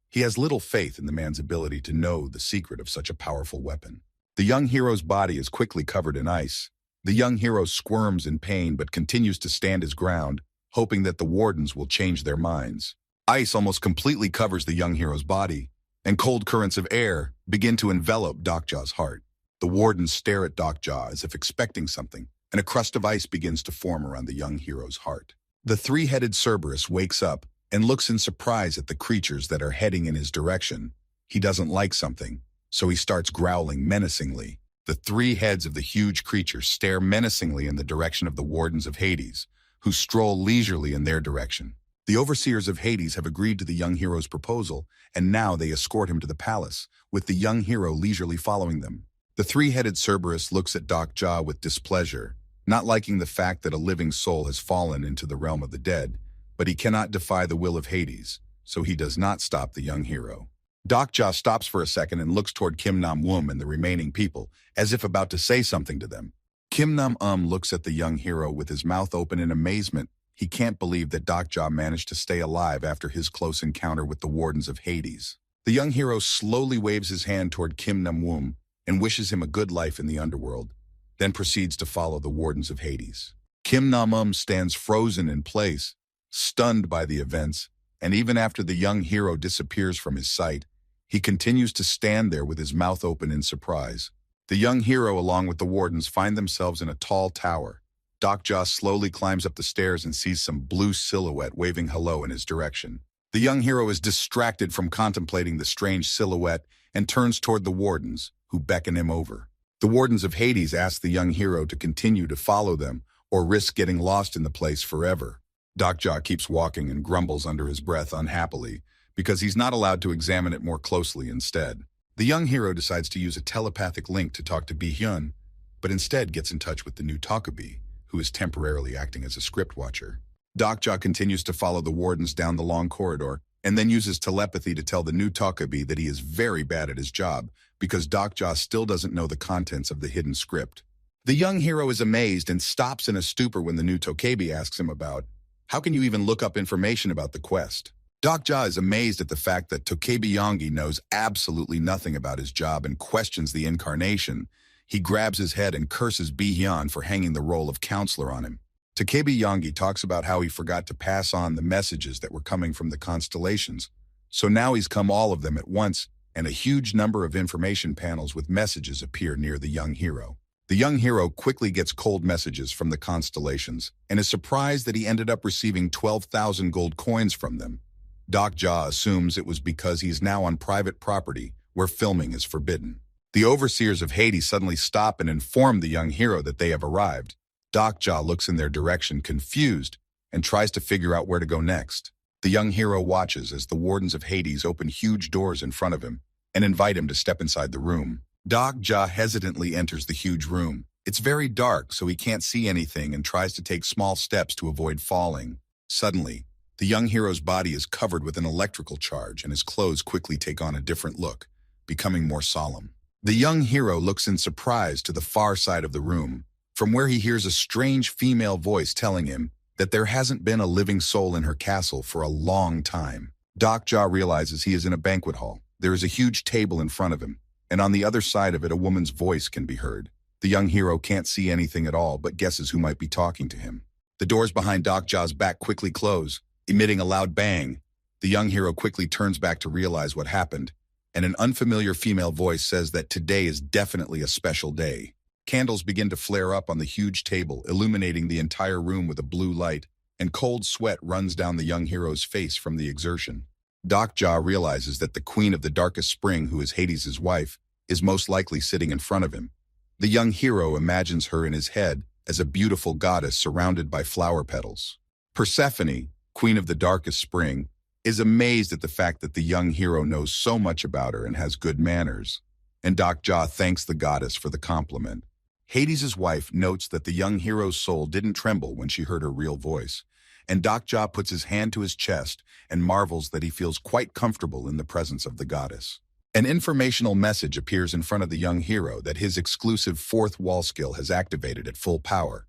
He has little faith in the man's ability to know the secret of such a powerful weapon. The young hero's body is quickly covered in ice. The young hero squirms in pain but continues to stand his ground, hoping that the wardens will change their minds. Ice almost completely covers the young hero's body, and cold currents of air begin to envelop Doc Jaw's heart. The wardens stare at Doc Jaw as if expecting something, and a crust of ice begins to form around the young hero's heart. The three-headed Cerberus wakes up and looks in surprise at the creatures that are heading in his direction. He doesn't like something, so he starts growling menacingly. The three heads of the huge creatures stare menacingly in the direction of the wardens of Hades, who stroll leisurely in their direction. The overseers of Hades have agreed to the young hero's proposal, and now they escort him to the palace, with the young hero leisurely following them. The three-headed Cerberus looks at Doc Jaw with displeasure, not liking the fact that a living soul has fallen into the realm of the dead, but he cannot defy the will of Hades, so he does not stop the young hero. Doc Jaw stops for a second and looks toward Kim Nam-woom and the remaining people, as if about to say something to them. Kim Nam-um looks at the young hero with his mouth open in amazement. He can't believe that Doc Jaw managed to stay alive after his close encounter with the wardens of Hades. The young hero slowly waves his hand toward Kim Nam-woom and wishes him a good life in the underworld, then proceeds to follow the wardens of Hades. Kim Nam-um stands frozen in place, stunned by the events, and even after the young hero disappears from his sight, he continues to stand there with his mouth open in surprise. The young hero, along with the wardens, find themselves in a tall tower. Doc Jaw slowly climbs up the stairs and sees some blue silhouette waving hello in his direction. The young hero is distracted from contemplating the strange silhouette and turns toward the wardens, who beckon him over. The wardens of Hades ask the young hero to continue to follow them or risk getting lost in the place forever. Doc Jaw keeps walking and grumbles under his breath unhappily because he's not allowed to examine it more closely instead. The young hero decides to use a telepathic link to talk to Bi-hyun, but instead gets in touch with the new Takabi, who is temporarily acting as a script watcher. Doc Jaw continues to follow the wardens down the long corridor and then uses telepathy to tell the new Takabi that he is very bad at his job because Doc Jaw still doesn't know the contents of the hidden script. The young hero is amazed and stops in a stupor when the new Tokebi asks him about, "How can you even look up information about the quest?" Doc Jaw is amazed at the fact that Tokebi Yongi knows absolutely nothing about his job and questions the incarnation. He grabs his head and curses Bi-hyun for hanging the role of counselor on him. Tokebi Yongi talks about how he forgot to pass on the messages that were coming from the constellations, so now he's come all of them at once, and a huge number of information panels with messages appear near the young hero. The young hero quickly gets cold messages from the constellations and is surprised that he ended up receiving 12,000 gold coins from them. Doc Jaw assumes it was because he is now on private property where filming is forbidden. The overseers of Hades suddenly stop and inform the young hero that they have arrived. Doc Jaw looks in their direction confused and tries to figure out where to go next. The young hero watches as the wardens of Hades open huge doors in front of him and invite him to step inside the room. Doc Jaw hesitantly enters the huge room. It's very dark, so he can't see anything and tries to take small steps to avoid falling. Suddenly, the young hero's body is covered with an electrical charge and his clothes quickly take on a different look, becoming more solemn. The young hero looks in surprise to the far side of the room, from where he hears a strange female voice telling him, that there hasn't been a living soul in her castle for a long time. Dokja realizes he is in a banquet hall. There is a huge table in front of him, and on the other side of it a woman's voice can be heard. The young hero can't see anything at all, but guesses who might be talking to him. The doors behind Dokja's back quickly close, emitting a loud bang. The young hero quickly turns back to realize what happened, and an unfamiliar female voice says that today is definitely a special day. Candles begin to flare up on the huge table, illuminating the entire room with a blue light, and cold sweat runs down the young hero's face from the exertion. Dokja realizes that the Queen of the Darkest Spring, who is Hades' wife, is most likely sitting in front of him. The young hero imagines her in his head as a beautiful goddess surrounded by flower petals. Persephone, Queen of the Darkest Spring, is amazed at the fact that the young hero knows so much about her and has good manners, and Dokja thanks the goddess for the compliment. Hades' wife notes that the young hero's soul didn't tremble when she heard her real voice, and Dokja puts his hand to his chest and marvels that he feels quite comfortable in the presence of the goddess. An informational message appears in front of the young hero that his exclusive fourth wall skill has activated at full power.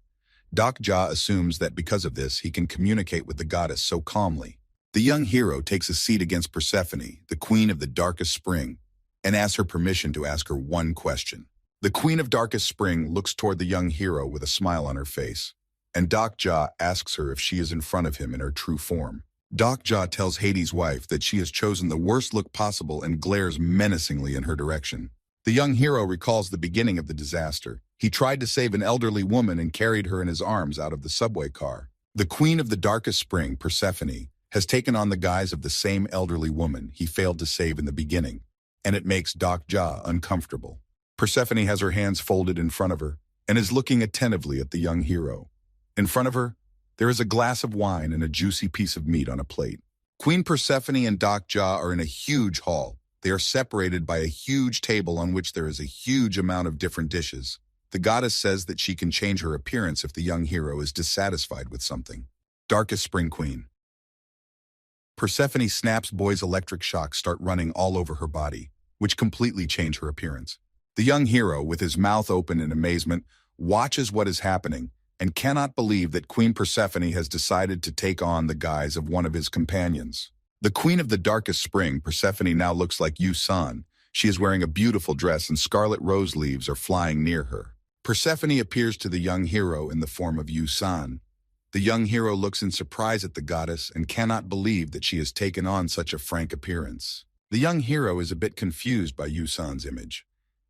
Dokja assumes that because of this he can communicate with the goddess so calmly. The young hero takes a seat against Persephone, the Queen of the Darkest Spring, and asks her permission to ask her one question. The Queen of Darkest Spring looks toward the young hero with a smile on her face, and Dokja asks her if she is in front of him in her true form. Dokja tells Hades' wife that she has chosen the worst look possible and glares menacingly in her direction. The young hero recalls the beginning of the disaster. He tried to save an elderly woman and carried her in his arms out of the subway car. The Queen of the Darkest Spring, Persephone, has taken on the guise of the same elderly woman he failed to save in the beginning, and it makes Dokja uncomfortable. Persephone has her hands folded in front of her and is looking attentively at the young hero. In front of her, there is a glass of wine and a juicy piece of meat on a plate. Queen Persephone and Dokja are in a huge hall. They are separated by a huge table on which there is a huge amount of different dishes. The goddess says that she can change her appearance if the young hero is dissatisfied with something. Darkest Spring Queen. Persephone snaps boy's electric shocks start running all over her body, which completely change her appearance. The young hero, with his mouth open in amazement, watches what is happening and cannot believe that Queen Persephone has decided to take on the guise of one of his companions. The Queen of the Darkest Spring, Persephone, now looks like Yusan. She is wearing a beautiful dress and scarlet rose leaves are flying near her. Persephone appears to the young hero in the form of Yusan. The young hero looks in surprise at the goddess and cannot believe that she has taken on such a frank appearance. The young hero is a bit confused by Yusan's image,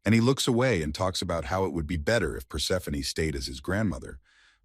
and he looks away and talks about how it would be better if Persephone stayed as his grandmother.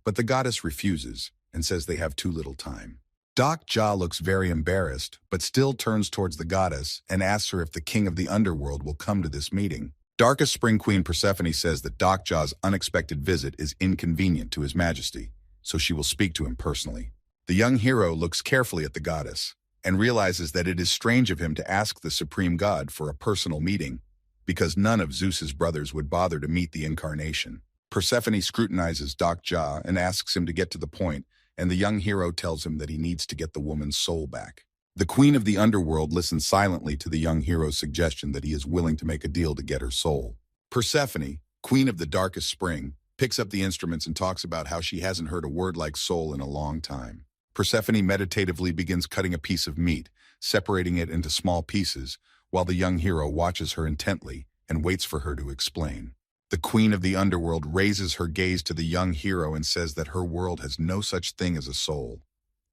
But the goddess refuses and says they have too little time. Dokja looks very embarrassed, but still turns towards the goddess and asks her if the king of the underworld will come to this meeting. Darkest Spring Queen Persephone says that Dokja's unexpected visit is inconvenient to his majesty, so she will speak to him personally. The young hero looks carefully at the goddess and realizes that it is strange of him to ask the supreme god for a personal meeting, because none of Zeus's brothers would bother to meet the incarnation. Persephone scrutinizes Dokja and asks him to get to the point, and the young hero tells him that he needs to get the woman's soul back. The Queen of the Underworld listens silently to the young hero's suggestion that he is willing to make a deal to get her soul. Persephone, Queen of the Darkest Spring, picks up the instruments and talks about how she hasn't heard a word like soul in a long time. Persephone meditatively begins cutting a piece of meat, separating it into small pieces, while the young hero watches her intently and waits for her to explain. The Queen of the Underworld raises her gaze to the young hero and says that her world has no such thing as a soul,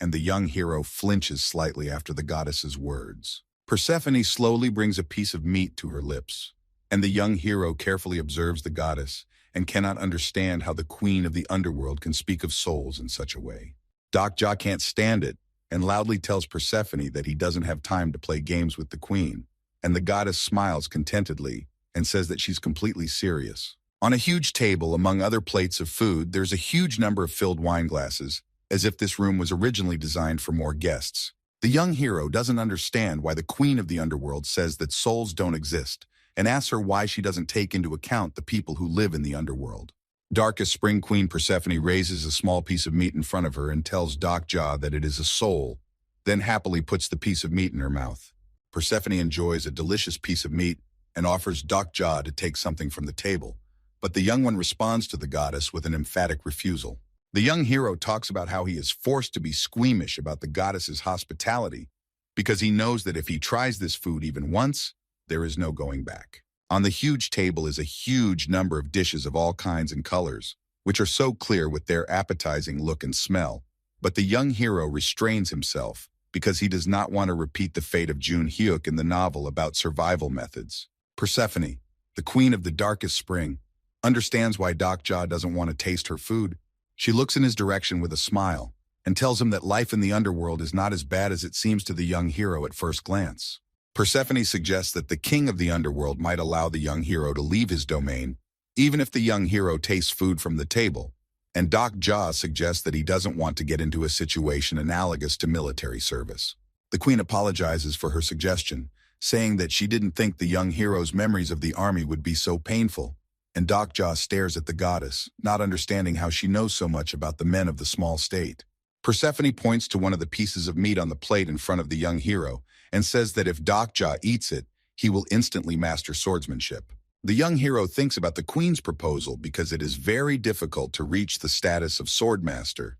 and the young hero flinches slightly after the goddess's words. Persephone slowly brings a piece of meat to her lips, and the young hero carefully observes the goddess and cannot understand how the Queen of the Underworld can speak of souls in such a way. Dokja can't stand it and loudly tells Persephone that he doesn't have time to play games with the queen, and the goddess smiles contentedly and says that she's completely serious. On a huge table, among other plates of food, there's a huge number of filled wine glasses, as if this room was originally designed for more guests. The young hero doesn't understand why the Queen of the Underworld says that souls don't exist, and asks her why she doesn't take into account the people who live in the underworld. Darkest Spring Queen Persephone raises a small piece of meat in front of her and tells Dokja that it is a soul, then happily puts the piece of meat in her mouth. Persephone enjoys a delicious piece of meat and offers Dokja to take something from the table, but the young one responds to the goddess with an emphatic refusal. The young hero talks about how he is forced to be squeamish about the goddess's hospitality because he knows that if he tries this food even once, there is no going back. On the huge table is a huge number of dishes of all kinds and colors, which are so clear with their appetizing look and smell. But the young hero restrains himself because he does not want to repeat the fate of Jun Hyuk in the novel about survival methods. Persephone, the queen of the darkest spring, understands why Dokja doesn't want to taste her food. She looks in his direction with a smile and tells him that life in the underworld is not as bad as it seems to the young hero at first glance. Persephone suggests that the king of the underworld might allow the young hero to leave his domain, even if the young hero tastes food from the table, and Dokja suggests that he doesn't want to get into a situation analogous to military service. The queen apologizes for her suggestion, saying that she didn't think the young hero's memories of the army would be so painful, and Dokja stares at the goddess, not understanding how she knows so much about the men of the small state. Persephone points to one of the pieces of meat on the plate in front of the young hero and says that if Dokja eats it, he will instantly master swordsmanship. The young hero thinks about the queen's proposal because it is very difficult to reach the status of swordmaster,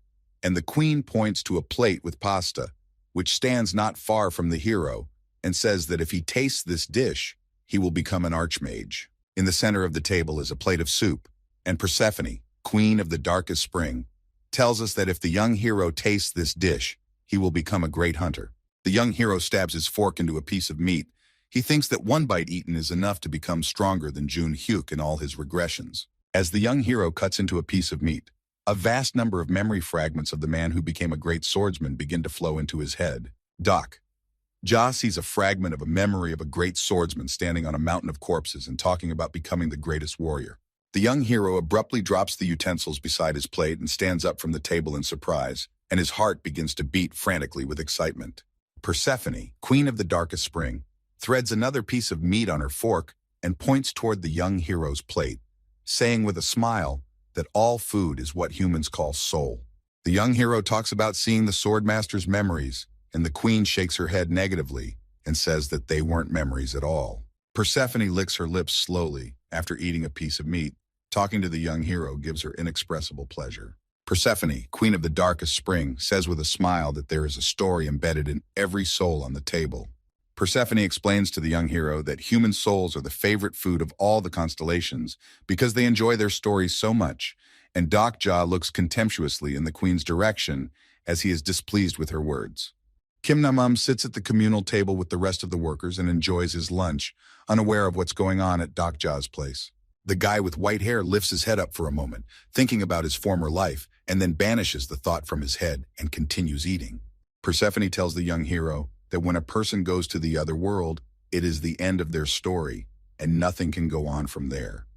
and the queen points to a plate with pasta, which stands not far from the hero, and says that if he tastes this dish, he will become an archmage. In the center of the table is a plate of soup, and Persephone, queen of the darkest spring, tells us that if the young hero tastes this dish, he will become a great hunter. The young hero stabs his fork into a piece of meat. He thinks that one bite eaten is enough to become stronger than Jun Hyuk in all his regressions. As the young hero cuts into a piece of meat, a vast number of memory fragments of the man who became a great swordsman begin to flow into his head. Ja sees a fragment of a memory of a great swordsman standing on a mountain of corpses and talking about becoming the greatest warrior. The young hero abruptly drops the utensils beside his plate and stands up from the table in surprise, and his heart begins to beat frantically with excitement. Persephone, queen of the darkest spring, threads another piece of meat on her fork and points toward the young hero's plate, saying with a smile that all food is what humans call soul. The young hero talks about seeing the swordmaster's memories, and the queen shakes her head negatively and says that they weren't memories at all. Persephone licks her lips slowly after eating a piece of meat. Talking to the young hero gives her inexpressible pleasure. Persephone, queen of the darkest spring, says with a smile that there is a story embedded in every soul on the table. Persephone explains to the young hero that human souls are the favorite food of all the constellations because they enjoy their stories so much, and Dokja looks contemptuously in the queen's direction as he is displeased with her words. Kim Namum sits at the communal table with the rest of the workers and enjoys his lunch, unaware of what's going on at Dokja's place. The guy with white hair lifts his head up for a moment, thinking about his former life, and then banishes the thought from his head and continues eating. Persephone tells the young hero that when a person goes to the other world, it is the end of their story, and nothing can go on from there.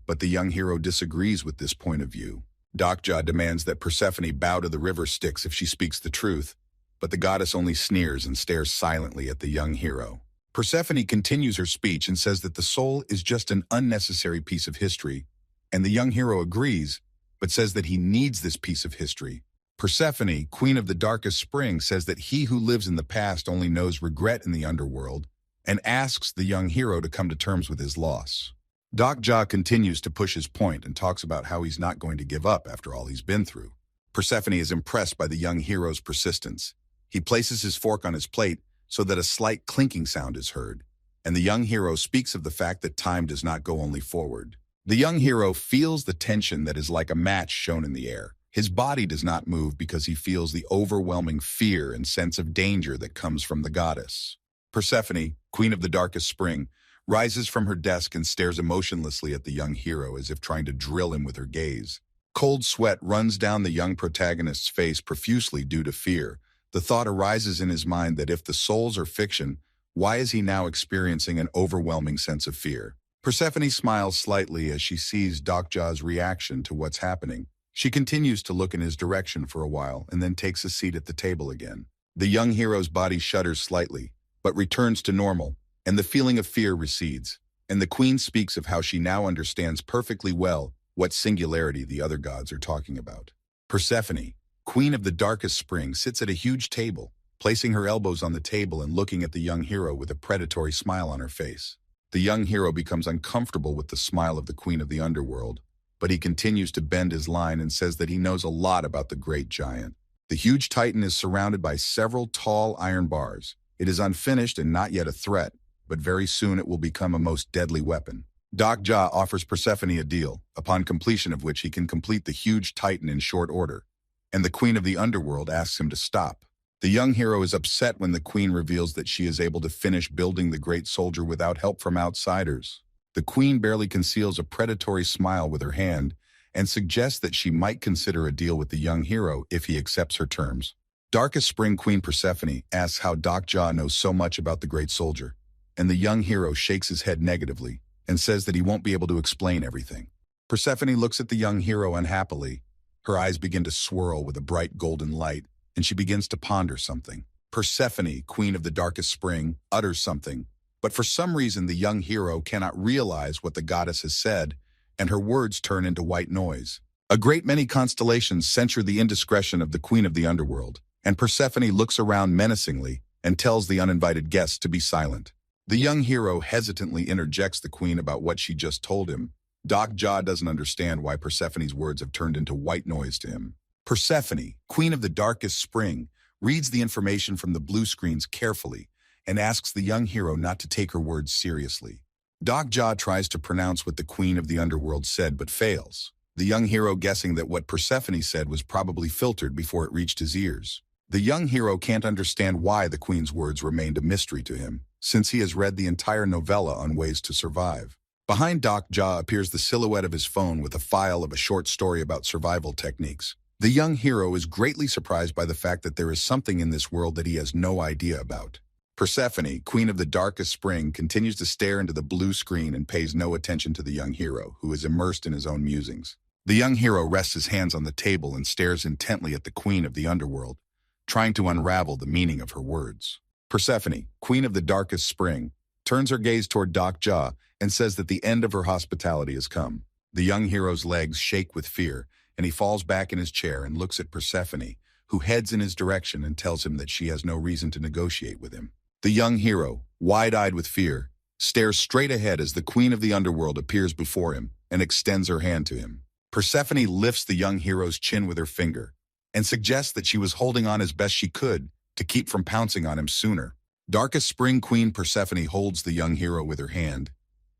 But the young hero disagrees with this point of view. Dokja demands that Persephone bow to the river Styx if she speaks the truth, but the goddess only sneers and stares silently at the young hero. Persephone continues her speech and says that the soul is just an unnecessary piece of history, and the young hero agrees, but says that he needs this piece of history. Persephone, queen of the darkest spring, says that he who lives in the past only knows regret in the underworld, and asks the young hero to come to terms with his loss. Dokja continues to push his point and talks about how he's not going to give up after all he's been through. Persephone is impressed by the young hero's persistence. He places his fork on his plate so that a slight clinking sound is heard, and the young hero speaks of the fact that time does not go only forward. The young hero feels the tension that is like a match shown in the air. His body does not move because he feels the overwhelming fear and sense of danger that comes from the goddess. Persephone, queen of the darkest spring, rises from her desk and stares emotionlessly at the young hero as if trying to drill him with her gaze. Cold sweat runs down the young protagonist's face profusely due to fear. The thought arises in his mind that if the souls are fiction, why is he now experiencing an overwhelming sense of fear? Persephone smiles slightly as she sees Dokja's reaction to what's happening. She continues to look in his direction for a while and then takes a seat at the table again. The young hero's body shudders slightly, but returns to normal, and the feeling of fear recedes. And the queen speaks of how she now understands perfectly well what singularity the other gods are talking about. Persephone, queen of the darkest spring, sits at a huge table, placing her elbows on the table and looking at the young hero with a predatory smile on her face. The young hero becomes uncomfortable with the smile of the queen of the underworld, but he continues to bend his line and says that he knows a lot about the great giant. The huge titan is surrounded by several tall iron bars. It is unfinished and not yet a threat, but very soon it will become a most deadly weapon. Doc Ja offers Persephone a deal, upon completion of which he can complete the huge titan in short order, and the Queen of the Underworld asks him to stop. The young hero is upset when the Queen reveals that she is able to finish building the great soldier without help from outsiders. The Queen barely conceals a predatory smile with her hand and suggests that she might consider a deal with the young hero if he accepts her terms. Darkest Spring Queen Persephone asks how Doc Ja knows so much about the great soldier, and the young hero shakes his head negatively and says that he won't be able to explain everything. Persephone looks at the young hero unhappily. Her eyes begin to swirl with a bright golden light, and she begins to ponder something. Persephone, Queen of the Darkest Spring, utters something, but for some reason the young hero cannot realize what the goddess has said, and her words turn into white noise. A great many constellations censure the indiscretion of the Queen of the Underworld, and Persephone looks around menacingly and tells the uninvited guests to be silent. The young hero hesitantly interjects the Queen about what she just told him. Doc Ja doesn't understand why Persephone's words have turned into white noise to him. Persephone, Queen of the Darkest Spring, reads the information from the blue screens carefully and asks the young hero not to take her words seriously. Doc Ja tries to pronounce what the Queen of the Underworld said but fails, the young hero guessing that what Persephone said was probably filtered before it reached his ears. The young hero can't understand why the Queen's words remained a mystery to him, since he has read the entire novella on ways to survive. Behind Doc Ja appears the silhouette of his phone with a file of a short story about survival techniques. The young hero is greatly surprised by the fact that there is something in this world that he has no idea about. Persephone, Queen of the Darkest Spring, continues to stare into the blue screen and pays no attention to the young hero, who is immersed in his own musings. The young hero rests his hands on the table and stares intently at the Queen of the Underworld, trying to unravel the meaning of her words. Persephone, Queen of the Darkest Spring, turns her gaze toward Doc Ja and says that the end of her hospitality has come. The young hero's legs shake with fear, and he falls back in his chair and looks at Persephone, who heads in his direction and tells him that she has no reason to negotiate with him. The young hero, wide-eyed with fear, stares straight ahead as the Queen of the Underworld appears before him and extends her hand to him. Persephone lifts the young hero's chin with her finger and suggests that she was holding on as best she could to keep from pouncing on him sooner. Darkest Spring Queen Persephone holds the young hero with her hand,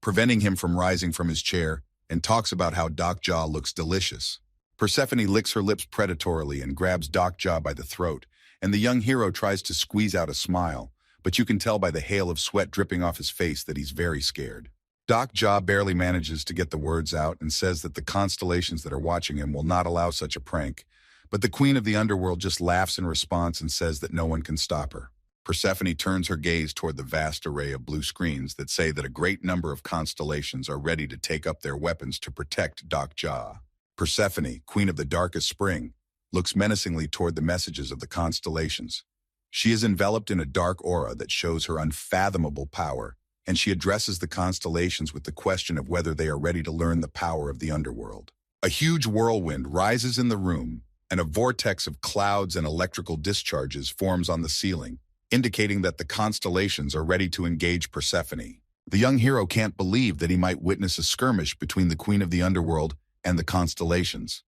preventing him from rising from his chair, and talks about how Doc Ja looks delicious. Persephone licks her lips predatorily and grabs Doc Ja by the throat, and the young hero tries to squeeze out a smile, but you can tell by the hail of sweat dripping off his face that he's very scared. Doc Ja barely manages to get the words out and says that the constellations that are watching him will not allow such a prank, but the Queen of the Underworld just laughs in response and says that no one can stop her. Persephone turns her gaze toward the vast array of blue screens that say that a great number of constellations are ready to take up their weapons to protect Doc Ja. Persephone, Queen of the Darkest Spring, looks menacingly toward the messages of the constellations. She is enveloped in a dark aura that shows her unfathomable power, and she addresses the constellations with the question of whether they are ready to learn the power of the underworld. A huge whirlwind rises in the room, and a vortex of clouds and electrical discharges forms on the ceiling, indicating that the constellations are ready to engage Persephone. The young hero can't believe that he might witness a skirmish between the Queen of the Underworld and the constellations.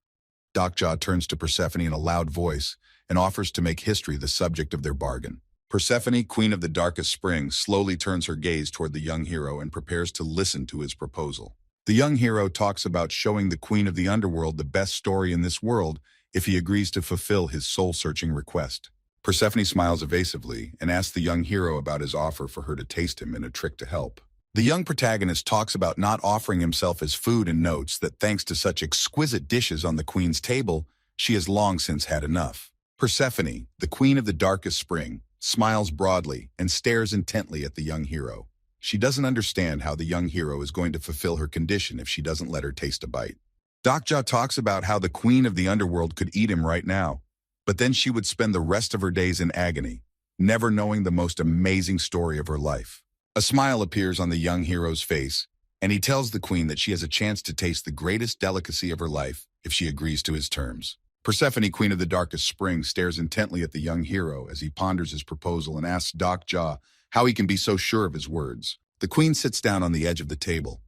Doc Ja turns to Persephone in a loud voice and offers to make history the subject of their bargain. Persephone, Queen of the Darkest Spring, slowly turns her gaze toward the young hero and prepares to listen to his proposal. The young hero talks about showing the Queen of the Underworld the best story in this world if he agrees to fulfill his soul-searching request. Persephone smiles evasively and asks the young hero about his offer for her to taste him in a trick to help. The young protagonist talks about not offering himself as food and notes that thanks to such exquisite dishes on the Queen's table, she has long since had enough. Persephone, the Queen of the Darkest Spring, smiles broadly and stares intently at the young hero. She doesn't understand how the young hero is going to fulfill her condition if she doesn't let her taste a bite. Doc Ja talks about how the Queen of the Underworld could eat him right now, but then she would spend the rest of her days in agony, never knowing the most amazing story of her life. A smile appears on the young hero's face, and he tells the Queen that she has a chance to taste the greatest delicacy of her life if she agrees to his terms. Persephone, Queen of the Darkest Spring, stares intently at the young hero as he ponders his proposal and asks Doc Ja how he can be so sure of his words. The Queen sits down on the edge of the table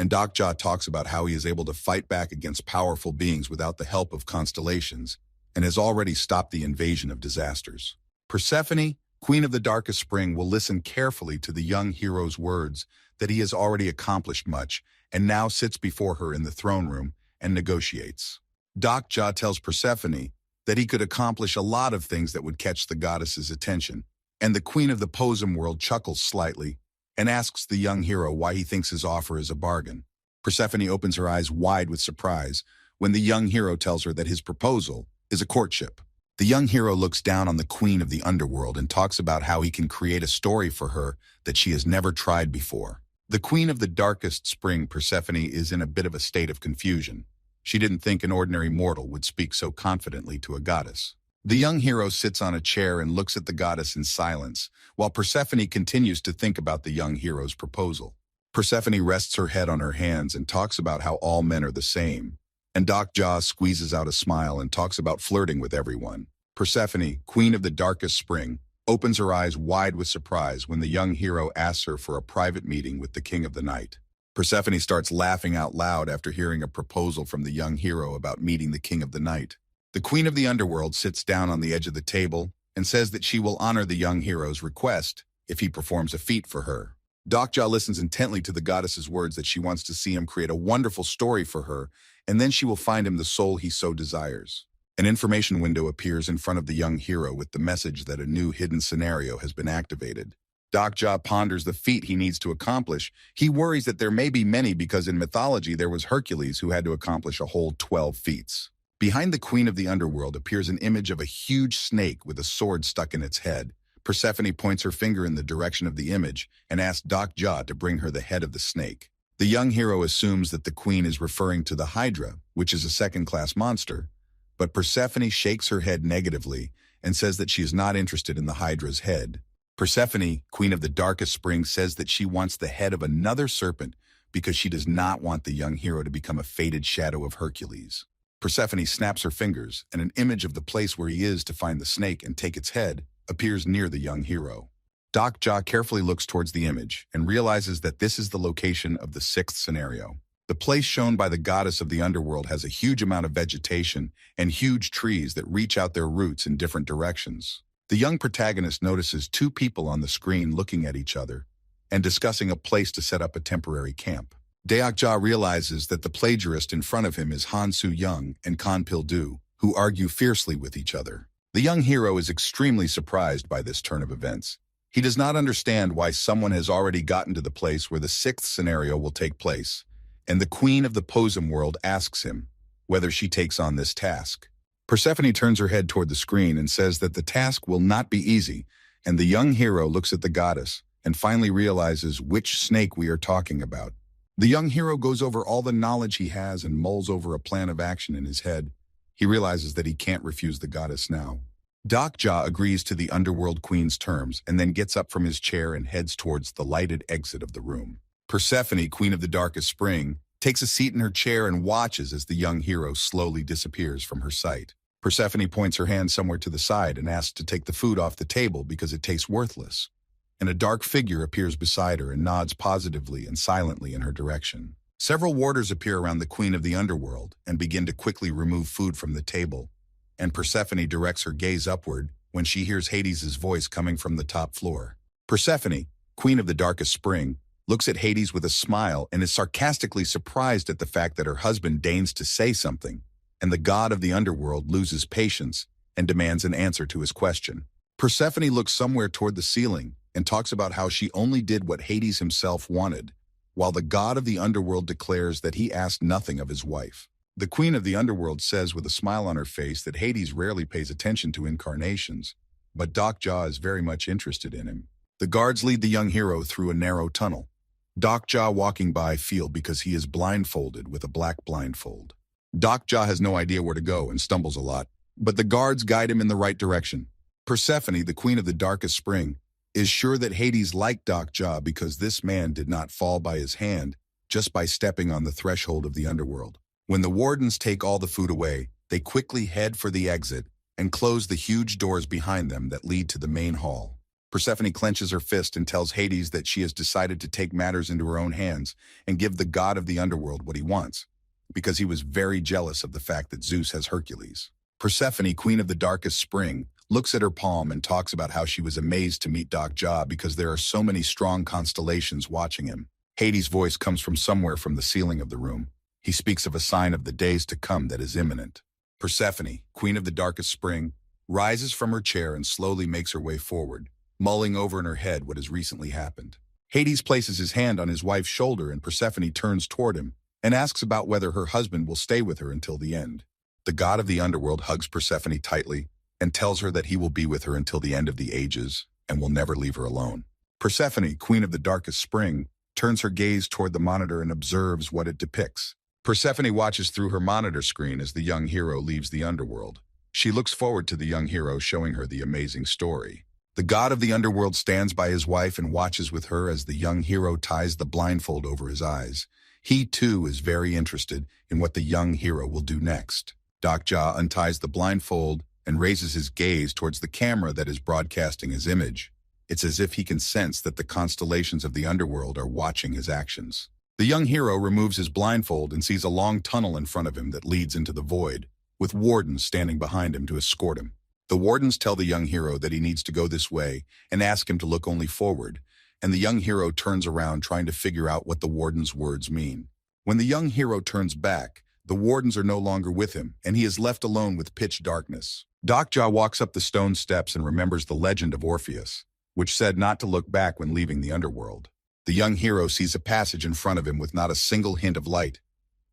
and Dokja talks about how he is able to fight back against powerful beings without the help of constellations, and has already stopped the invasion of disasters. Persephone, Queen of the Darkest Spring, will listen carefully to the young hero's words that he has already accomplished much, and now sits before her in the throne room and negotiates. Dokja tells Persephone that he could accomplish a lot of things that would catch the goddess's attention, and the Queen of the Posum world chuckles slightly and asks the young hero why he thinks his offer is a bargain. Persephone opens her eyes wide with surprise when the young hero tells her that his proposal is a courtship. The young hero looks down on the Queen of the Underworld and talks about how he can create a story for her that she has never tried before. The Queen of the Darkest Spring, Persephone, is in a bit of a state of confusion. She didn't think an ordinary mortal would speak so confidently to a goddess. The young hero sits on a chair and looks at the goddess in silence, while Persephone continues to think about the young hero's proposal. Persephone rests her head on her hands and talks about how all men are the same, and Dokja squeezes out a smile and talks about flirting with everyone. Persephone, Queen of the Darkest Spring, opens her eyes wide with surprise when the young hero asks her for a private meeting with the King of the Night. Persephone starts laughing out loud after hearing a proposal from the young hero about meeting the King of the Night. The Queen of the Underworld sits down on the edge of the table and says that she will honor the young hero's request if he performs a feat for her. Dokja listens intently to the goddess's words that she wants to see him create a wonderful story for her, and then she will find him the soul he so desires. An information window appears in front of the young hero with the message that a new hidden scenario has been activated. Dokja ponders the feat he needs to accomplish. He worries that there may be many because in mythology there was Hercules who had to accomplish a whole 12 feats. Behind the Queen of the Underworld appears an image of a huge snake with a sword stuck in its head. Persephone points her finger in the direction of the image and asks Dokja to bring her the head of the snake. The young hero assumes that the queen is referring to the Hydra, which is a second-class monster, but Persephone shakes her head negatively and says that she is not interested in the Hydra's head. Persephone, Queen of the Darkest Spring, says that she wants the head of another serpent because she does not want the young hero to become a faded shadow of Hercules. Persephone snaps her fingers, and an image of the place where he is to find the snake and take its head appears near the young hero. Dokja carefully looks towards the image and realizes that this is the location of the sixth scenario. The place shown by the goddess of the underworld has a huge amount of vegetation and huge trees that reach out their roots in different directions. The young protagonist notices two people on the screen looking at each other and discussing a place to set up a temporary camp. Dokja realizes that the plagiarist in front of him is Han Soo-young and Kan Pil-do, who argue fiercely with each other. The young hero is extremely surprised by this turn of events. He does not understand why someone has already gotten to the place where the sixth scenario will take place, and the Queen of the Posum world asks him whether she takes on this task. Persephone turns her head toward the screen and says that the task will not be easy, and the young hero looks at the goddess and finally realizes which snake we are talking about. The young hero goes over all the knowledge he has and mulls over a plan of action in his head. He realizes that he can't refuse the goddess now. Dokja agrees to the Underworld Queen's terms and then gets up from his chair and heads towards the lighted exit of the room. Persephone, Queen of the Darkest Spring, takes a seat in her chair and watches as the young hero slowly disappears from her sight. Persephone points her hand somewhere to the side and asks to take the food off the table because it tastes worthless, and a dark figure appears beside her and nods positively and silently in her direction. Several warders appear around the Queen of the Underworld and begin to quickly remove food from the table, and Persephone directs her gaze upward when she hears Hades' voice coming from the top floor. Persephone, Queen of the Darkest Spring, looks at Hades with a smile and is sarcastically surprised at the fact that her husband deigns to say something, and the god of the underworld loses patience and demands an answer to his question. Persephone looks somewhere toward the ceiling and talks about how she only did what Hades himself wanted, while the god of the underworld declares that he asked nothing of his wife. The Queen of the Underworld says with a smile on her face that Hades rarely pays attention to incarnations, but Dokja is very much interested in him. The guards lead the young hero through a narrow tunnel. Dokja, walking by, feel because he is blindfolded with a black blindfold. Dokja has no idea where to go and stumbles a lot, but the guards guide him in the right direction. Persephone, the Queen of the Darkest Spring, is sure that Hades liked Dokja because this man did not fall by his hand just by stepping on the threshold of the underworld. When the wardens take all the food away, they quickly head for the exit and close the huge doors behind them that lead to the main hall. Persephone clenches her fist and tells Hades that she has decided to take matters into her own hands and give the god of the underworld what he wants, because he was very jealous of the fact that Zeus has Hercules. Persephone, queen of the darkest spring, looks at her palm and talks about how she was amazed to meet Dokja because there are so many strong constellations watching him. Hades' voice comes from somewhere from the ceiling of the room. He speaks of a sign of the days to come that is imminent. Persephone, queen of the darkest spring, rises from her chair and slowly makes her way forward, mulling over in her head what has recently happened. Hades places his hand on his wife's shoulder and Persephone turns toward him and asks about whether her husband will stay with her until the end. The god of the underworld hugs Persephone tightly and tells her that he will be with her until the end of the ages and will never leave her alone. Persephone, queen of the darkest spring, turns her gaze toward the monitor and observes what it depicts. Persephone watches through her monitor screen as the young hero leaves the underworld. She looks forward to the young hero showing her the amazing story. The god of the underworld stands by his wife and watches with her as the young hero ties the blindfold over his eyes. He, too, is very interested in what the young hero will do next. Dokja unties the blindfold and raises his gaze towards the camera that is broadcasting his image. It's as if he can sense that the constellations of the underworld are watching his actions. The young hero removes his blindfold and sees a long tunnel in front of him that leads into the void, with wardens standing behind him to escort him. The wardens tell the young hero that he needs to go this way and ask him to look only forward, and the young hero turns around trying to figure out what the wardens' words mean. When the young hero turns back, the wardens are no longer with him, and he is left alone with pitch darkness. Dokja walks up the stone steps and remembers the legend of Orpheus, which said not to look back when leaving the underworld. The young hero sees a passage in front of him with not a single hint of light.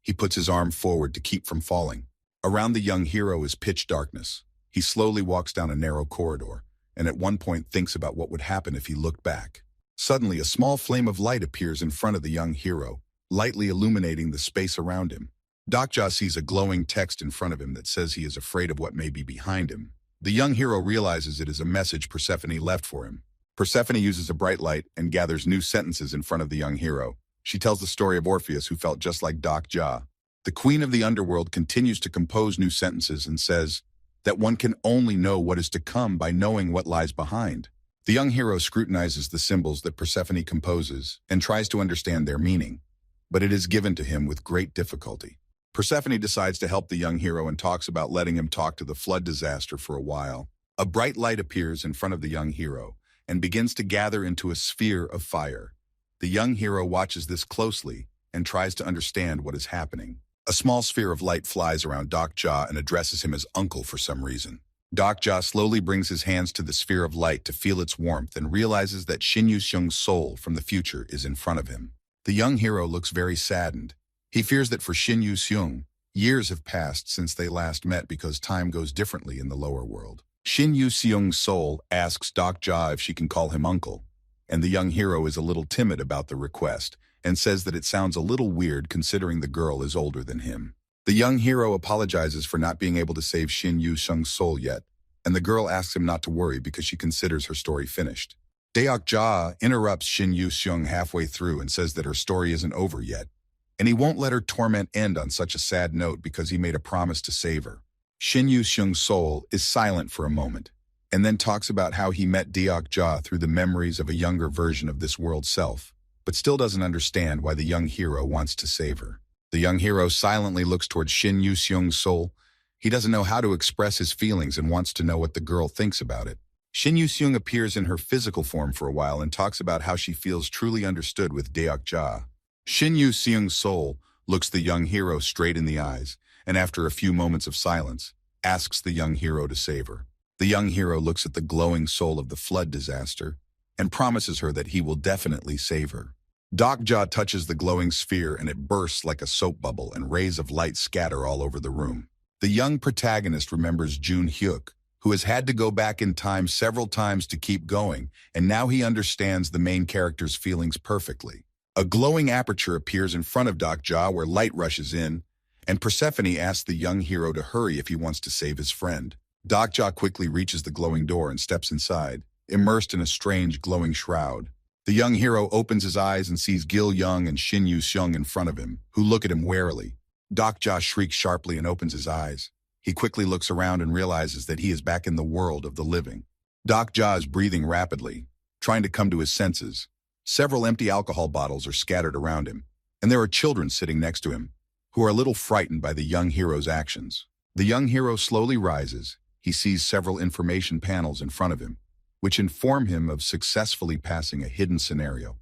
He puts his arm forward to keep from falling. Around the young hero is pitch darkness. He slowly walks down a narrow corridor, and at one point thinks about what would happen if he looked back. Suddenly, a small flame of light appears in front of the young hero, lightly illuminating the space around him. Dokja sees a glowing text in front of him that says he is afraid of what may be behind him. The young hero realizes it is a message Persephone left for him. Persephone uses a bright light and gathers new sentences in front of the young hero. She tells the story of Orpheus, who felt just like Dokja. The queen of the underworld continues to compose new sentences and says that one can only know what is to come by knowing what lies behind. The young hero scrutinizes the symbols that Persephone composes and tries to understand their meaning, but it is given to him with great difficulty. Persephone decides to help the young hero and talks about letting him talk to the flood disaster for a while. A bright light appears in front of the young hero and begins to gather into a sphere of fire. The young hero watches this closely and tries to understand what is happening. A small sphere of light flies around Dokja and addresses him as uncle for some reason. Dokja slowly brings his hands to the sphere of light to feel its warmth and realizes that Shin Yu-seung's soul from the future is in front of him. The young hero looks very saddened. He fears that for Shin Yu-seung, years have passed since they last met because time goes differently in the lower world. Shin Yu-seung's soul asks Dokja if she can call him uncle, and the young hero is a little timid about the request and says that it sounds a little weird considering the girl is older than him. The young hero apologizes for not being able to save Shin Yu-seung's soul yet, and the girl asks him not to worry because she considers her story finished. Dokja interrupts Shin Yu-seung halfway through and says that her story isn't over yet, and he won't let her torment end on such a sad note because he made a promise to save her. Shin Yu-seung's soul is silent for a moment, and then talks about how he met Dokja through the memories of a younger version of this world's self, but still doesn't understand why the young hero wants to save her. The young hero silently looks towards Shin Yu-seung's soul. He doesn't know how to express his feelings and wants to know what the girl thinks about it. Shin Yu-seung appears in her physical form for a while and talks about how she feels truly understood with Dokja. Shin Yu-seung's soul looks the young hero straight in the eyes, and after a few moments of silence, asks the young hero to save her. The young hero looks at the glowing soul of the flood disaster and promises her that he will definitely save her. Dokja touches the glowing sphere and it bursts like a soap bubble and rays of light scatter all over the room. The young protagonist remembers Jun Hyuk, who has had to go back in time several times to keep going, and now he understands the main character's feelings perfectly. A glowing aperture appears in front of Dokja where light rushes in, and Persephone asks the young hero to hurry if he wants to save his friend. Dokja quickly reaches the glowing door and steps inside, immersed in a strange glowing shroud. The young hero opens his eyes and sees Gil Young and Shin Yu-seung in front of him, who look at him warily. Dokja shrieks sharply and opens his eyes. He quickly looks around and realizes that he is back in the world of the living. Dokja is breathing rapidly, trying to come to his senses. Several empty alcohol bottles are scattered around him, and there are children sitting next to him, who are a little frightened by the young hero's actions. The young hero slowly rises. He sees several information panels in front of him, which inform him of successfully passing a hidden scenario,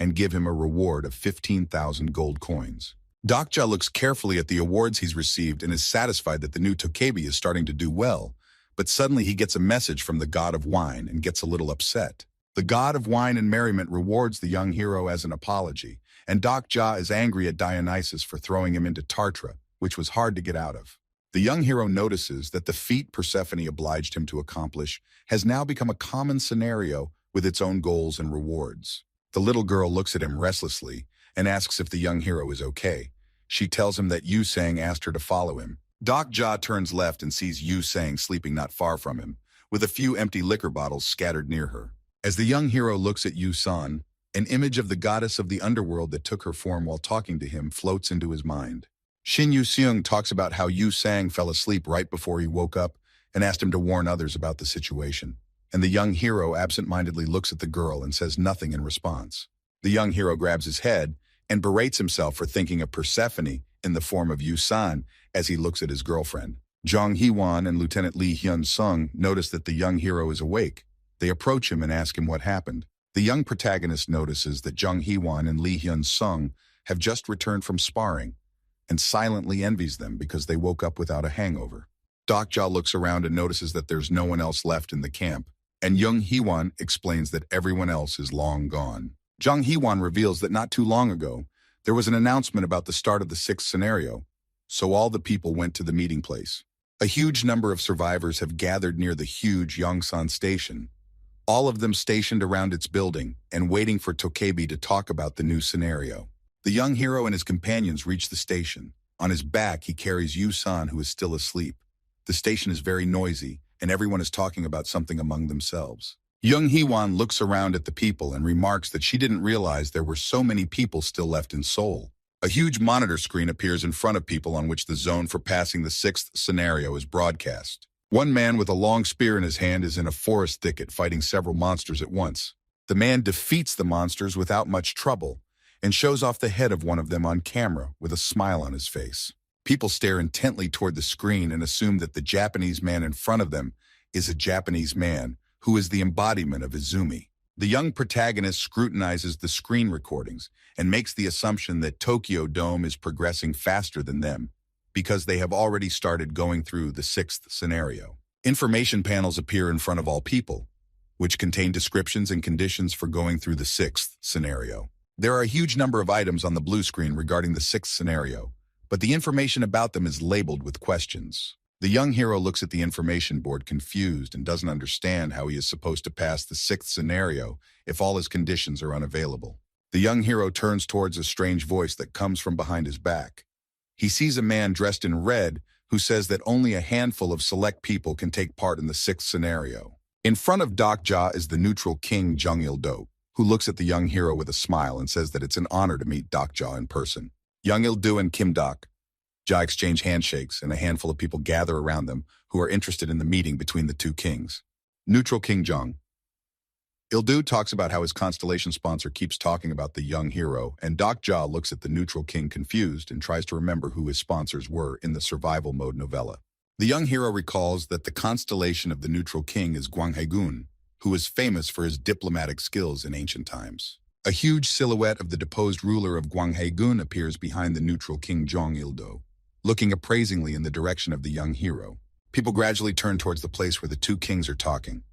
and give him a reward of 15,000 gold coins. Dokja looks carefully at the awards he's received and is satisfied that the new Tokebi is starting to do well, but suddenly he gets a message from the god of wine and gets a little upset. The god of wine and merriment rewards the young hero as an apology, and Dokja is angry at Dionysus for throwing him into Tartra, which was hard to get out of. The young hero notices that the feat Persephone obliged him to accomplish has now become a common scenario with its own goals and rewards. The little girl looks at him restlessly and asks if the young hero is okay. She tells him that Yu Sang asked her to follow him. Dokja turns left and sees Yu Sang sleeping not far from him, with a few empty liquor bottles scattered near her. As the young hero looks at Yu San, an image of the goddess of the underworld that took her form while talking to him floats into his mind. Shin Yu Seung talks about how Yu Sang fell asleep right before he woke up and asked him to warn others about the situation. And the young hero absent-mindedly looks at the girl and says nothing in response. The young hero grabs his head and berates himself for thinking of Persephone in the form of Yu San as he looks at his girlfriend. Jong Hee-won and Lieutenant Lee Hyun-sung notice that the young hero is awake. They approach him and ask him what happened. The young protagonist notices that Jung Hee-won and Lee Hyun-sung have just returned from sparring and silently envies them because they woke up without a hangover. Dokja looks around and notices that there's no one else left in the camp, and Jung Hee-won explains that everyone else is long gone. Jung Hee-won reveals that not too long ago, there was an announcement about the start of the 6th scenario, so all the people went to the meeting place. A huge number of survivors have gathered near the huge Yongsan station, all of them stationed around its building and waiting for Tokebi to talk about the new scenario. The young hero and his companions reach the station. On his back, he carries Yu-san, who is still asleep. The station is very noisy, and everyone is talking about something among themselves. Jung Hee-won looks around at the people and remarks that she didn't realize there were so many people still left in Seoul. A huge monitor screen appears in front of people on which the zone for passing the 6th scenario is broadcast. One man with a long spear in his hand is in a forest thicket fighting several monsters at once. The man defeats the monsters without much trouble and shows off the head of one of them on camera with a smile on his face. People stare intently toward the screen and assume that the Japanese man in front of them is a Japanese man who is the embodiment of Izumi. The young protagonist scrutinizes the screen recordings and makes the assumption that Tokyo Dome is progressing faster than them because they have already started going through the 6th scenario. Information panels appear in front of all people, which contain descriptions and conditions for going through the 6th scenario. There are a huge number of items on the blue screen regarding the 6th scenario, but the information about them is labeled with questions. The young hero looks at the information board confused and doesn't understand how he is supposed to pass the 6th scenario if all his conditions are unavailable. The young hero turns towards a strange voice that comes from behind his back. He sees a man dressed in red who says that only a handful of select people can take part in the 6th scenario. In front of Dokja is the neutral king Jung Il-do, who looks at the young hero with a smile and says that it's an honor to meet Dokja in person. Jung Il-do and Kim Dokja exchange handshakes, and a handful of people gather around them who are interested in the meeting between the two kings. Neutral King Jung Il-do talks about how his constellation sponsor keeps talking about the young hero, and Dokja looks at the neutral king confused and tries to remember who his sponsors were in the survival mode novella. The young hero recalls that the constellation of the neutral king is Gwanghaegun, who is famous for his diplomatic skills in ancient times. A huge silhouette of the deposed ruler of Gwanghaegun appears behind the neutral king Jong Il-do, looking appraisingly in the direction of the young hero. People gradually turn towards the place where the two kings are talking.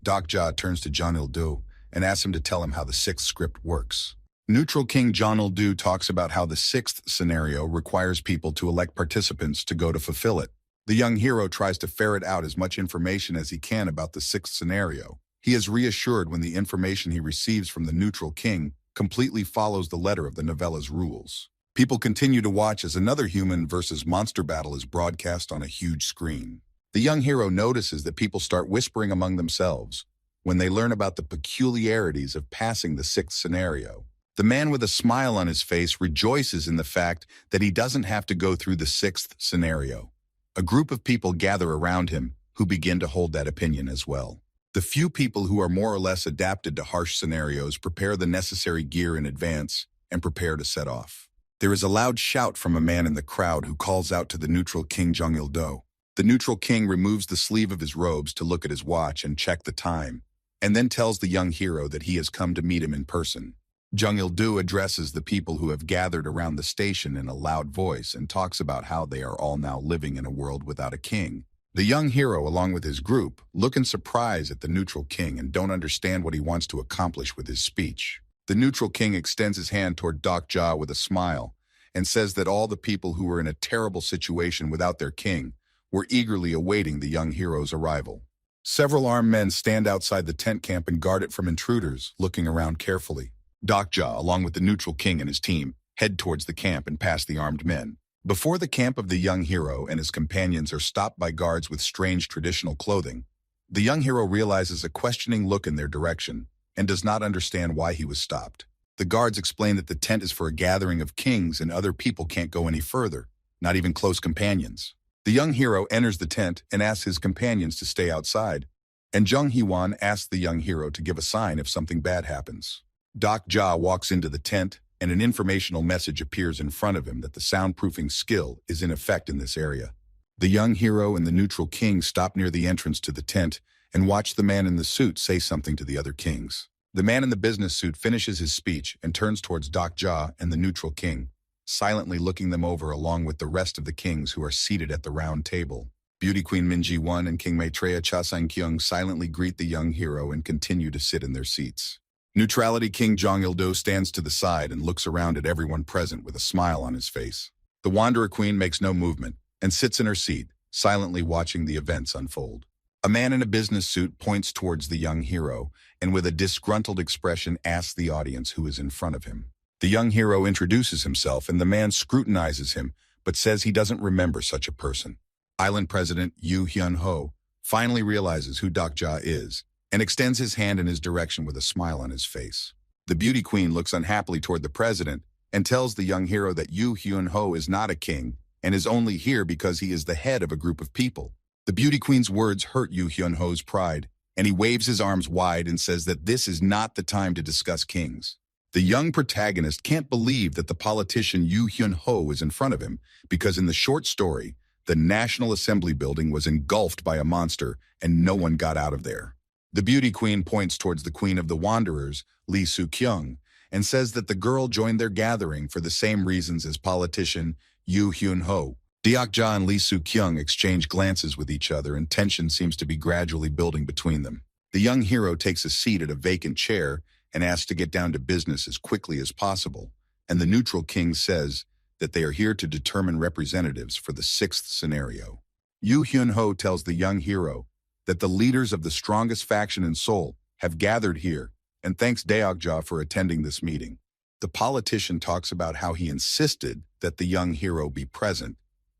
Dokja turns to Jong Il-do and asks him to tell him how the 6th script works. Neutral King Jong Il-do talks about how the 6th scenario requires people to elect participants to go to fulfill it. The young hero tries to ferret out as much information as he can about the 6th scenario. He is reassured when the information he receives from the neutral king completely follows the letter of the novella's rules. People continue to watch as another human versus monster battle is broadcast on a huge screen. The young hero notices that people start whispering among themselves when they learn about the peculiarities of passing the 6th scenario. The man with a smile on his face rejoices in the fact that he doesn't have to go through the 6th scenario. A group of people gather around him who begin to hold that opinion as well. The few people who are more or less adapted to harsh scenarios prepare the necessary gear in advance and prepare to set off. There is a loud shout from a man in the crowd who calls out to the neutral king Jong-il-do. The neutral king removes the sleeve of his robes to look at his watch and check the time, and then tells the young hero that he has come to meet him in person. Jung-il-do addresses the people who have gathered around the station in a loud voice and talks about how they are all now living in a world without a king. The young hero, along with his group, look in surprise at the neutral king and don't understand what he wants to accomplish with his speech. The neutral king extends his hand toward Doc Ja with a smile and says that all the people who were in a terrible situation without their king were eagerly awaiting the young hero's arrival. Several armed men stand outside the tent camp and guard it from intruders, looking around carefully. Doc Ja, along with the neutral king and his team, head towards the camp and past the armed men. Before the camp of the young hero and his companions are stopped by guards with strange traditional clothing, the young hero realizes a questioning look in their direction and does not understand why he was stopped. The guards explain that the tent is for a gathering of kings and other people can't go any further, not even close companions. The young hero enters the tent and asks his companions to stay outside, and Jung Hee-won asks the young hero to give a sign if something bad happens. Doc Ja walks into the tent, and an informational message appears in front of him that the soundproofing skill is in effect in this area. The young hero and the neutral king stop near the entrance to the tent and watch the man in the suit say something to the other kings. The man in the business suit finishes his speech and turns towards Doc Ja and the neutral king, silently looking them over along with the rest of the kings who are seated at the round table. Beauty Queen Min Ji-won and King Maitreya Cha Sang-kyung silently greet the young hero and continue to sit in their seats. Neutrality King Jong-il-do stands to the side and looks around at everyone present with a smile on his face. The Wanderer Queen makes no movement and sits in her seat, silently watching the events unfold. A man in a business suit points towards the young hero and with a disgruntled expression asks the audience who is in front of him. The young hero introduces himself and the man scrutinizes him but says he doesn't remember such a person. Island President Yoo Hyun-ho finally realizes who Doc Ja is and extends his hand in his direction with a smile on his face. The beauty queen looks unhappily toward the president and tells the young hero that Yoo Hyun-ho is not a king and is only here because he is the head of a group of people. The beauty queen's words hurt Yoo Hyun-ho's pride, and he waves his arms wide and says that this is not the time to discuss kings. The young protagonist can't believe that the politician Yoo Hyun-ho is in front of him because in the short story, the National Assembly building was engulfed by a monster and no one got out of there. The beauty queen points towards the queen of the wanderers, Lee Soo-kyung, and says that the girl joined their gathering for the same reasons as politician Yoo Hyun-ho. Deok Ja and Lee Soo-kyung exchange glances with each other and tension seems to be gradually building between them. The young hero takes a seat at a vacant chair and asks to get down to business as quickly as possible, and the neutral king says that they are here to determine representatives for the 6th scenario. Yoo Hyun-ho tells the young hero that the leaders of the strongest faction in Seoul have gathered here and thanks Deok Ja for attending this meeting. The politician talks about how he insisted that the young hero be present,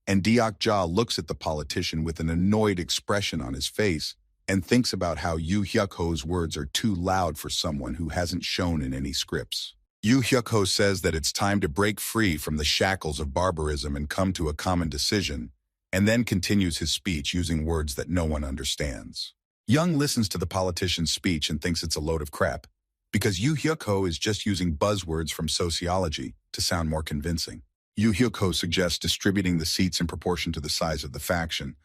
and Deok Ja looks at the politician with an annoyed expression on his face and thinks about how Yoo Hyuk-ho's words are too loud for someone who hasn't shown in any scripts. Yoo Hyuk-ho says that it's time to break free from the shackles of barbarism and come to a common decision, and then continues his speech using words that no one understands. Young listens to the politician's speech and thinks it's a load of crap, because Yoo Hyuk-ho is just using buzzwords from sociology to sound more convincing. Yoo Hyuk-ho suggests distributing the seats in proportion to the size of the faction,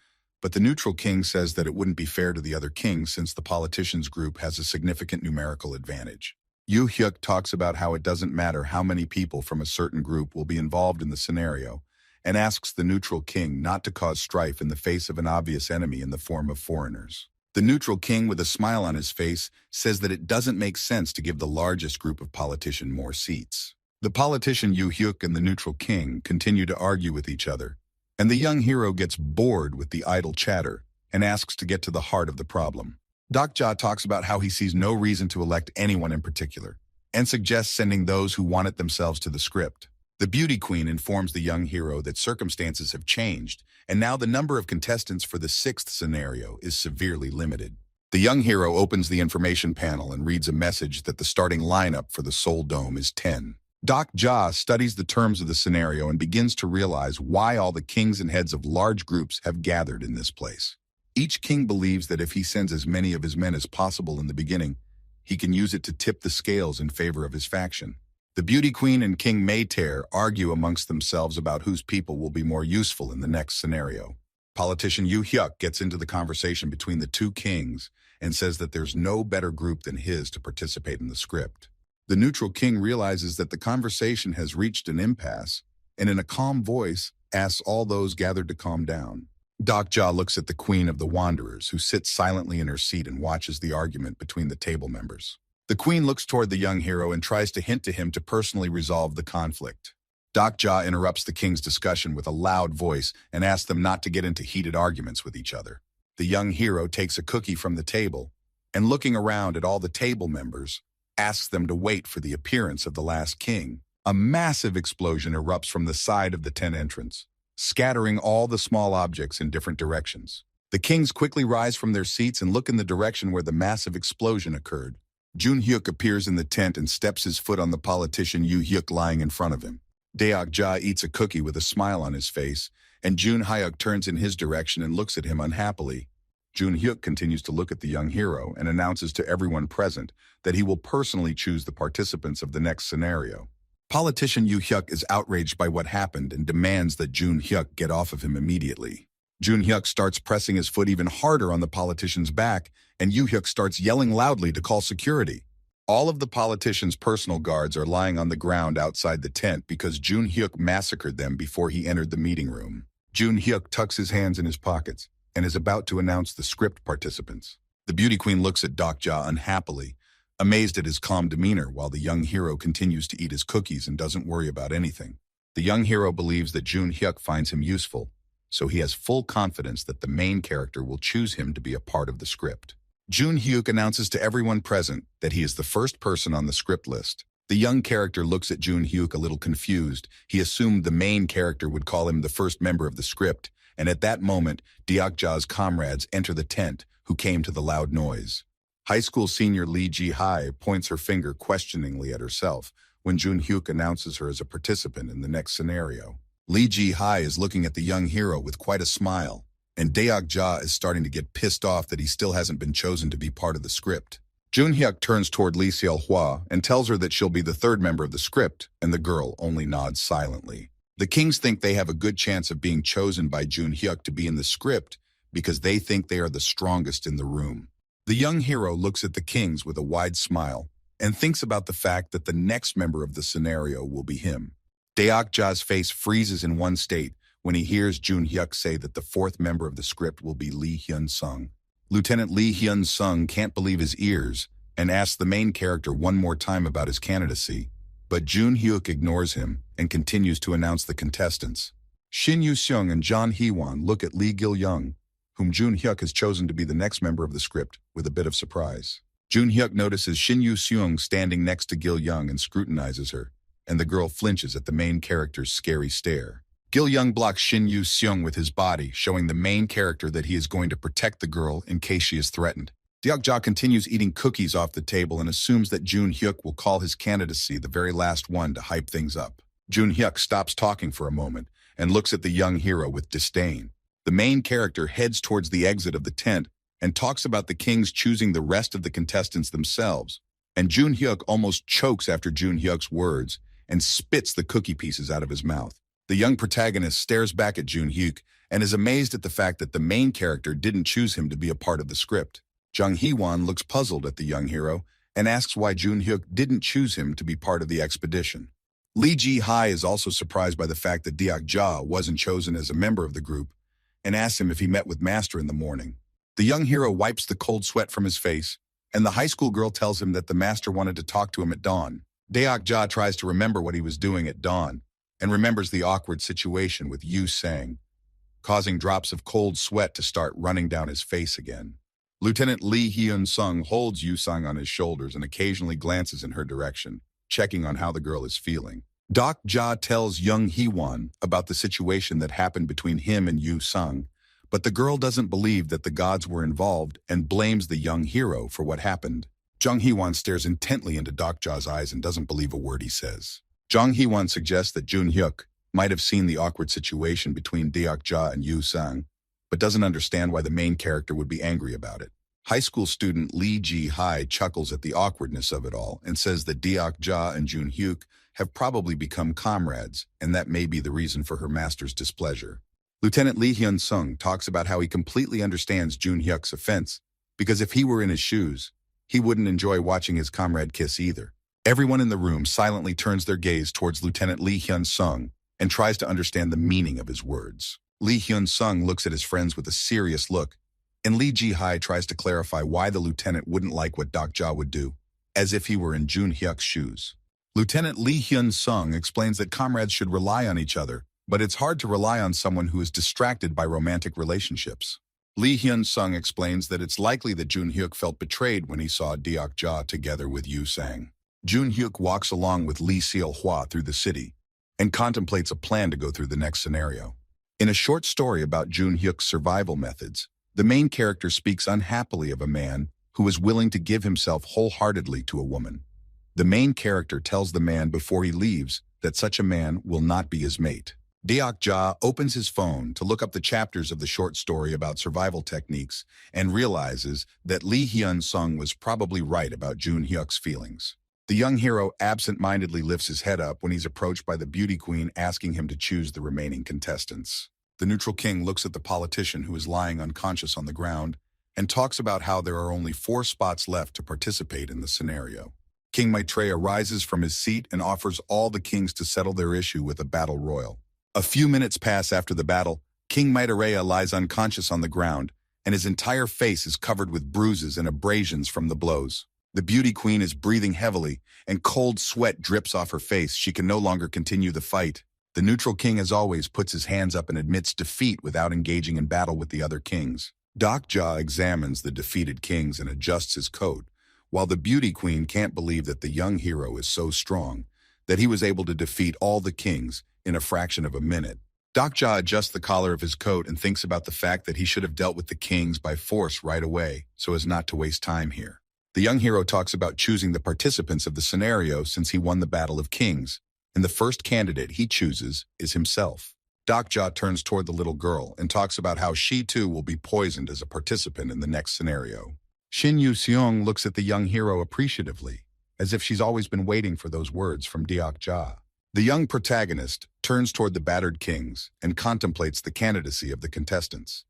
but the neutral king says that it wouldn't be fair to the other kings since the politician's group has a significant numerical advantage. Yoo Hyuk talks about how it doesn't matter how many people from a certain group will be involved in the scenario, and asks the neutral king not to cause strife in the face of an obvious enemy in the form of foreigners. The neutral king, with a smile on his face, says that it doesn't make sense to give the largest group of politicians more seats. The politician Yoo Hyuk and the neutral king continue to argue with each other, and the young hero gets bored with the idle chatter and asks to get to the heart of the problem. Doc Ja talks about how he sees no reason to elect anyone in particular, and suggests sending those who want it themselves to the script. The beauty queen informs the young hero that circumstances have changed, and now the number of contestants for the 6th scenario is severely limited. The young hero opens the information panel and reads a message that the starting lineup for the Seoul Dome is 10. Doc Ja studies the terms of the scenario and begins to realize why all the kings and heads of large groups have gathered in this place. Each king believes that if he sends as many of his men as possible in the beginning, he can use it to tip the scales in favor of his faction. The Beauty Queen and King Maytair argue amongst themselves about whose people will be more useful in the next scenario. Politician Yu Hyuk gets into the conversation between the two kings and says that there's no better group than his to participate in the script. The neutral king realizes that the conversation has reached an impasse and in a calm voice asks all those gathered to calm down. Dokja looks at the Queen of the Wanderers, who sits silently in her seat and watches the argument between the table members. The Queen looks toward the young hero and tries to hint to him to personally resolve the conflict. Dokja interrupts the king's discussion with a loud voice and asks them not to get into heated arguments with each other. The young hero takes a cookie from the table and, looking around at all the table members, asks them to wait for the appearance of the last king. A massive explosion erupts from the side of the tent entrance, scattering all the small objects in different directions. The kings quickly rise from their seats and look in the direction where the massive explosion occurred. Jun Hyuk appears in the tent and steps his foot on the politician Yu Hyuk lying in front of him. Deok-ja eats a cookie with a smile on his face, and Jun Hyuk turns in his direction and looks at him unhappily. Jun Hyuk continues to look at the young hero and announces to everyone present that he will personally choose the participants of the next scenario. Politician Yu Hyuk is outraged by what happened and demands that Jun Hyuk get off of him immediately. Jun Hyuk starts pressing his foot even harder on the politician's back, and Yu Hyuk starts yelling loudly to call security. All of the politician's personal guards are lying on the ground outside the tent because Jun Hyuk massacred them before he entered the meeting room. Jun Hyuk tucks his hands in his pockets and is about to announce the script participants. The beauty queen looks at Dokja unhappily, amazed at his calm demeanor while the young hero continues to eat his cookies and doesn't worry about anything. The young hero believes that Jun Hyuk finds him useful, so he has full confidence that the main character will choose him to be a part of the script. Jun Hyuk announces to everyone present that he is the first person on the script list. The young character looks at Jun Hyuk a little confused. He assumed the main character would call him the first member of the script, and at that moment, Deok-ja's comrades enter the tent, who came to the loud noise. High school senior Lee Ji-hai points her finger questioningly at herself when Jun Hyuk announces her as a participant in the next scenario. Lee Ji-hai is looking at the young hero with quite a smile, and Deok-ja is starting to get pissed off that he still hasn't been chosen to be part of the script. Jun Hyuk turns toward Lee Seol-hwa and tells her that she'll be the third member of the script, and the girl only nods silently. The kings think they have a good chance of being chosen by Jun Hyuk to be in the script because they think they are the strongest in the room. The young hero looks at the kings with a wide smile and thinks about the fact that the next member of the scenario will be him. Deok-ja's face freezes in one state when he hears Jun Hyuk say that the fourth member of the script will be Lee Hyun-sung. Lieutenant Lee Hyun-sung can't believe his ears and asks the main character one more time about his candidacy, but Jun Hyuk ignores him and continues to announce the contestants. Shin Yu-seung and John Hee-won look at Lee Gil-young, whom Jun Hyuk has chosen to be the next member of the script, with a bit of surprise. Jun Hyuk notices Shin Yu-seung standing next to Gil-young and scrutinizes her, and the girl flinches at the main character's scary stare. Gil-young blocks Shin Yu-seung with his body, showing the main character that he is going to protect the girl in case she is threatened. Deok-ja continues eating cookies off the table and assumes that Jun Hyuk will call his candidacy the very last one to hype things up. Jun Hyuk stops talking for a moment and looks at the young hero with disdain. The main character heads towards the exit of the tent and talks about the kings choosing the rest of the contestants themselves, and Jun Hyuk almost chokes after Jun Hyuk's words and spits the cookie pieces out of his mouth. The young protagonist stares back at Jun Hyuk and is amazed at the fact that the main character didn't choose him to be a part of the script. Jung Hee-won looks puzzled at the young hero and asks why Jun Hyuk didn't choose him to be part of the expedition. Lee Ji-hai is also surprised by the fact that Deok-ja wasn't chosen as a member of the group and asks him if he met with Master in the morning. The young hero wipes the cold sweat from his face, and the high school girl tells him that the Master wanted to talk to him at dawn. Deok-ja tries to remember what he was doing at dawn and remembers the awkward situation with Yu-sang, causing drops of cold sweat to start running down his face again. Lieutenant Lee Hyun-sung holds Yu-sang on his shoulders and occasionally glances in her direction, checking on how the girl is feeling. Deok-ja tells Jung Hee-won about the situation that happened between him and Yu-sang, but the girl doesn't believe that the gods were involved and blames the young hero for what happened. Jung Hee-won stares intently into Deok-ja's eyes and doesn't believe a word he says. Jung Hee-won suggests that Jun Hyuk might have seen the awkward situation between Deok-ja and Yu-sang, but doesn't understand why the main character would be angry about it. High school student Lee Ji-hai chuckles at the awkwardness of it all and says that Deok-ja and Jun-hyuk have probably become comrades, and that may be the reason for her master's displeasure. Lieutenant Lee Hyun-sung talks about how he completely understands Jun-hyuk's offense, because if he were in his shoes, he wouldn't enjoy watching his comrade kiss either. Everyone in the room silently turns their gaze towards Lieutenant Lee Hyun-sung and tries to understand the meaning of his words. Lee Hyun-sung looks at his friends with a serious look, and Lee Ji-hai tries to clarify why the lieutenant wouldn't like what Deok-ja would do, as if he were in Jun-hyuk's shoes. Lieutenant Lee Hyun-sung explains that comrades should rely on each other, but it's hard to rely on someone who is distracted by romantic relationships. Lee Hyun-sung explains that it's likely that Jun-hyuk felt betrayed when he saw Deok-ja together with Yu-sang. Jun-hyuk walks along with Lee Seol-hwa through the city and contemplates a plan to go through the next scenario. In a short story about Jun-hyuk's survival methods, the main character speaks unhappily of a man who is willing to give himself wholeheartedly to a woman. The main character tells the man before he leaves that such a man will not be his mate. Deok-ja opens his phone to look up the chapters of the short story about survival techniques and realizes that Lee Hyun-sung was probably right about Jun-hyuk's feelings. The young hero absent-mindedly lifts his head up when he's approached by the beauty queen asking him to choose the remaining contestants. The neutral king looks at the politician who is lying unconscious on the ground and talks about how there are only 4 spots left to participate in the scenario. King Maitreya rises from his seat and offers all the kings to settle their issue with a battle royal. A few minutes pass after the battle. King Maitreya lies unconscious on the ground, and his entire face is covered with bruises and abrasions from the blows. The beauty queen is breathing heavily, and cold sweat drips off her face. She can no longer continue the fight. The neutral king, as always, puts his hands up and admits defeat without engaging in battle with the other kings. Deok-ja examines the defeated kings and adjusts his coat, while the beauty queen can't believe that the young hero is so strong that he was able to defeat all the kings in a fraction of a minute. Deok-ja adjusts the collar of his coat and thinks about the fact that he should have dealt with the kings by force right away so as not to waste time here. The young hero talks about choosing the participants of the scenario since he won the Battle of Kings, and the first candidate he chooses is himself. Deok-ja turns toward the little girl and talks about how she too will be poisoned as a participant in the next scenario. Shin Yu-seong looks at the young hero appreciatively, as if she's always been waiting for those words from Deok-ja. The young protagonist turns toward the battered kings and contemplates the candidacy of the contestants,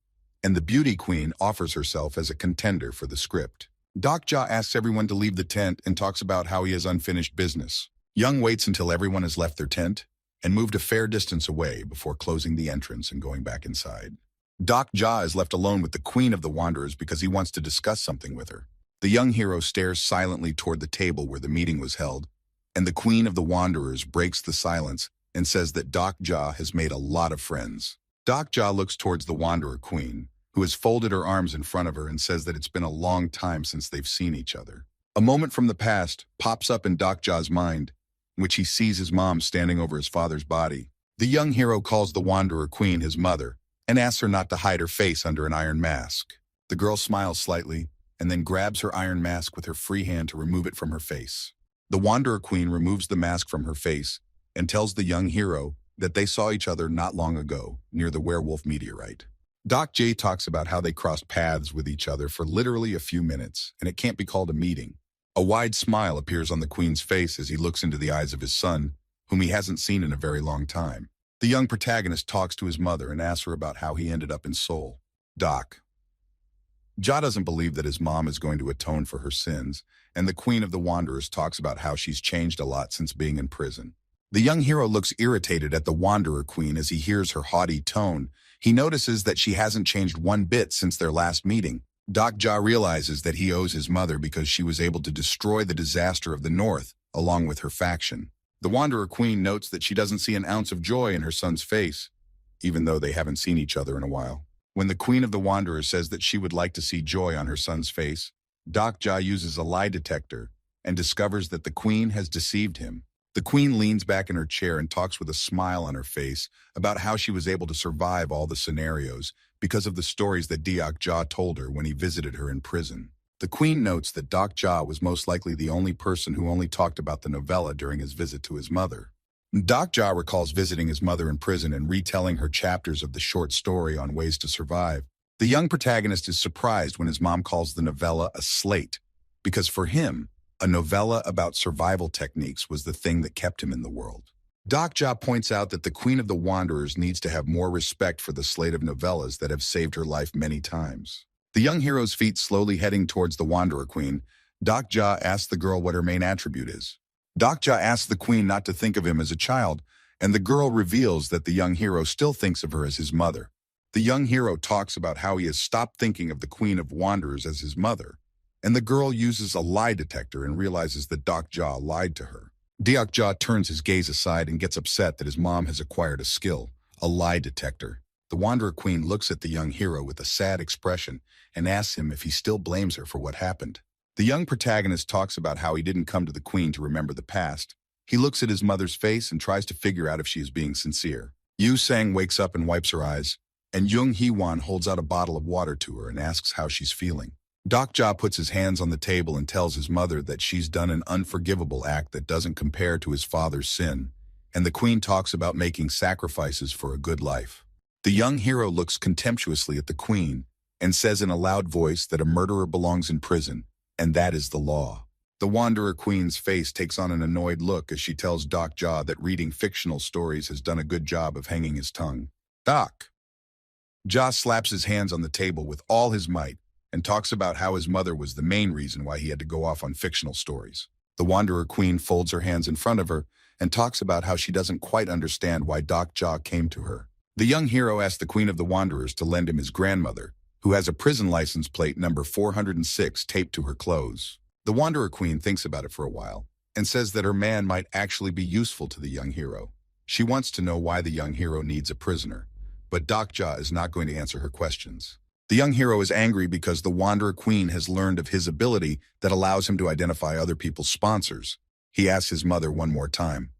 and the beauty queen offers herself as a contender for the script. Deok-ja asks everyone to leave the tent and talks about how he has unfinished business. Young waits until everyone has left their tent and moved a fair distance away before closing the entrance and going back inside. Deok-ja is left alone with the Queen of the Wanderers because he wants to discuss something with her. The young hero stares silently toward the table where the meeting was held, and the Queen of the Wanderers breaks the silence and says that Deok-ja has made a lot of friends. Deok-ja looks towards the Wanderer Queen, who has folded her arms in front of her and says that it's been a long time since they've seen each other. A moment from the past pops up in Deok-ja's mind, in which he sees his mom standing over his father's body. The young hero calls the Wanderer Queen his mother and asks her not to hide her face under an iron mask. The girl smiles slightly and then grabs her iron mask with her free hand to remove it from her face. The Wanderer Queen removes the mask from her face and tells the young hero that they saw each other not long ago near the werewolf meteorite. Deok-ja talks about how they crossed paths with each other for literally a few minutes, and it can't be called a meeting. A wide smile appears on the Queen's face as he looks into the eyes of his son, whom he hasn't seen in a very long time. The young protagonist talks to his mother and asks her about how he ended up in Seoul. Deok-ja doesn't believe that his mom is going to atone for her sins, and the Queen of the Wanderers talks about how she's changed a lot since being in prison. The young hero looks irritated at the Wanderer Queen as he hears her haughty tone. He notices that she hasn't changed one bit since their last meeting. Deok-ja realizes that he owes his mother because she was able to destroy the disaster of the North, along with her faction. The Wanderer Queen notes that she doesn't see an ounce of joy in her son's face, even though they haven't seen each other in a while. When the Queen of the Wanderers says that she would like to see joy on her son's face, Deok-ja uses a lie detector and discovers that the Queen has deceived him. The Queen leans back in her chair and talks with a smile on her face about how she was able to survive all the scenarios because of the stories that Deok-ja told her when he visited her in prison. The Queen notes that Deok-ja was most likely the only person who only talked about the novella during his visit to his mother. Deok-ja recalls visiting his mother in prison and retelling her chapters of the short story on ways to survive. The young protagonist is surprised when his mom calls the novella a slate, because for him, a novella about survival techniques was the thing that kept him in the world. Dokja points out that the Queen of the Wanderers needs to have more respect for the slate of novellas that have saved her life many times. The young hero's feet slowly heading towards the Wanderer Queen, Dokja asks the girl what her main attribute is. Dokja asks the queen not to think of him as a child, and the girl reveals that the young hero still thinks of her as his mother. The young hero talks about how he has stopped thinking of the Queen of Wanderers as his mother, and the girl uses a lie detector and realizes that Dokja lied to her. Dokja turns his gaze aside and gets upset that his mom has acquired a skill, a lie detector. The Wanderer Queen looks at the young hero with a sad expression and asks him if he still blames her for what happened. The young protagonist talks about how he didn't come to the queen to remember the past. He looks at his mother's face and tries to figure out if she is being sincere. Yu Sang wakes up and wipes her eyes, and Jung Hee-won holds out a bottle of water to her and asks how she's feeling. Dokja puts his hands on the table and tells his mother that she's done an unforgivable act that doesn't compare to his father's sin, and the queen talks about making sacrifices for a good life. The young hero looks contemptuously at the queen and says in a loud voice that a murderer belongs in prison, and that is the law. The Wanderer Queen's face takes on an annoyed look as she tells Dokja that reading fictional stories has done a good job of hanging his tongue. Ja slaps his hands on the table with all his might and talks about how his mother was the main reason why he had to go off on fictional stories. The Wanderer Queen folds her hands in front of her and talks about how she doesn't quite understand why Dokja came to her. The young hero asks the Queen of the Wanderers to lend him his grandmother, who has a prison license plate number 406 taped to her clothes. The Wanderer Queen thinks about it for a while and says that her man might actually be useful to the young hero. She wants to know why the young hero needs a prisoner, but Dokja is not going to answer her questions. The young hero is angry because the Wanderer Queen has learned of his ability that allows him to identify other people's sponsors. He asks his mother one more time,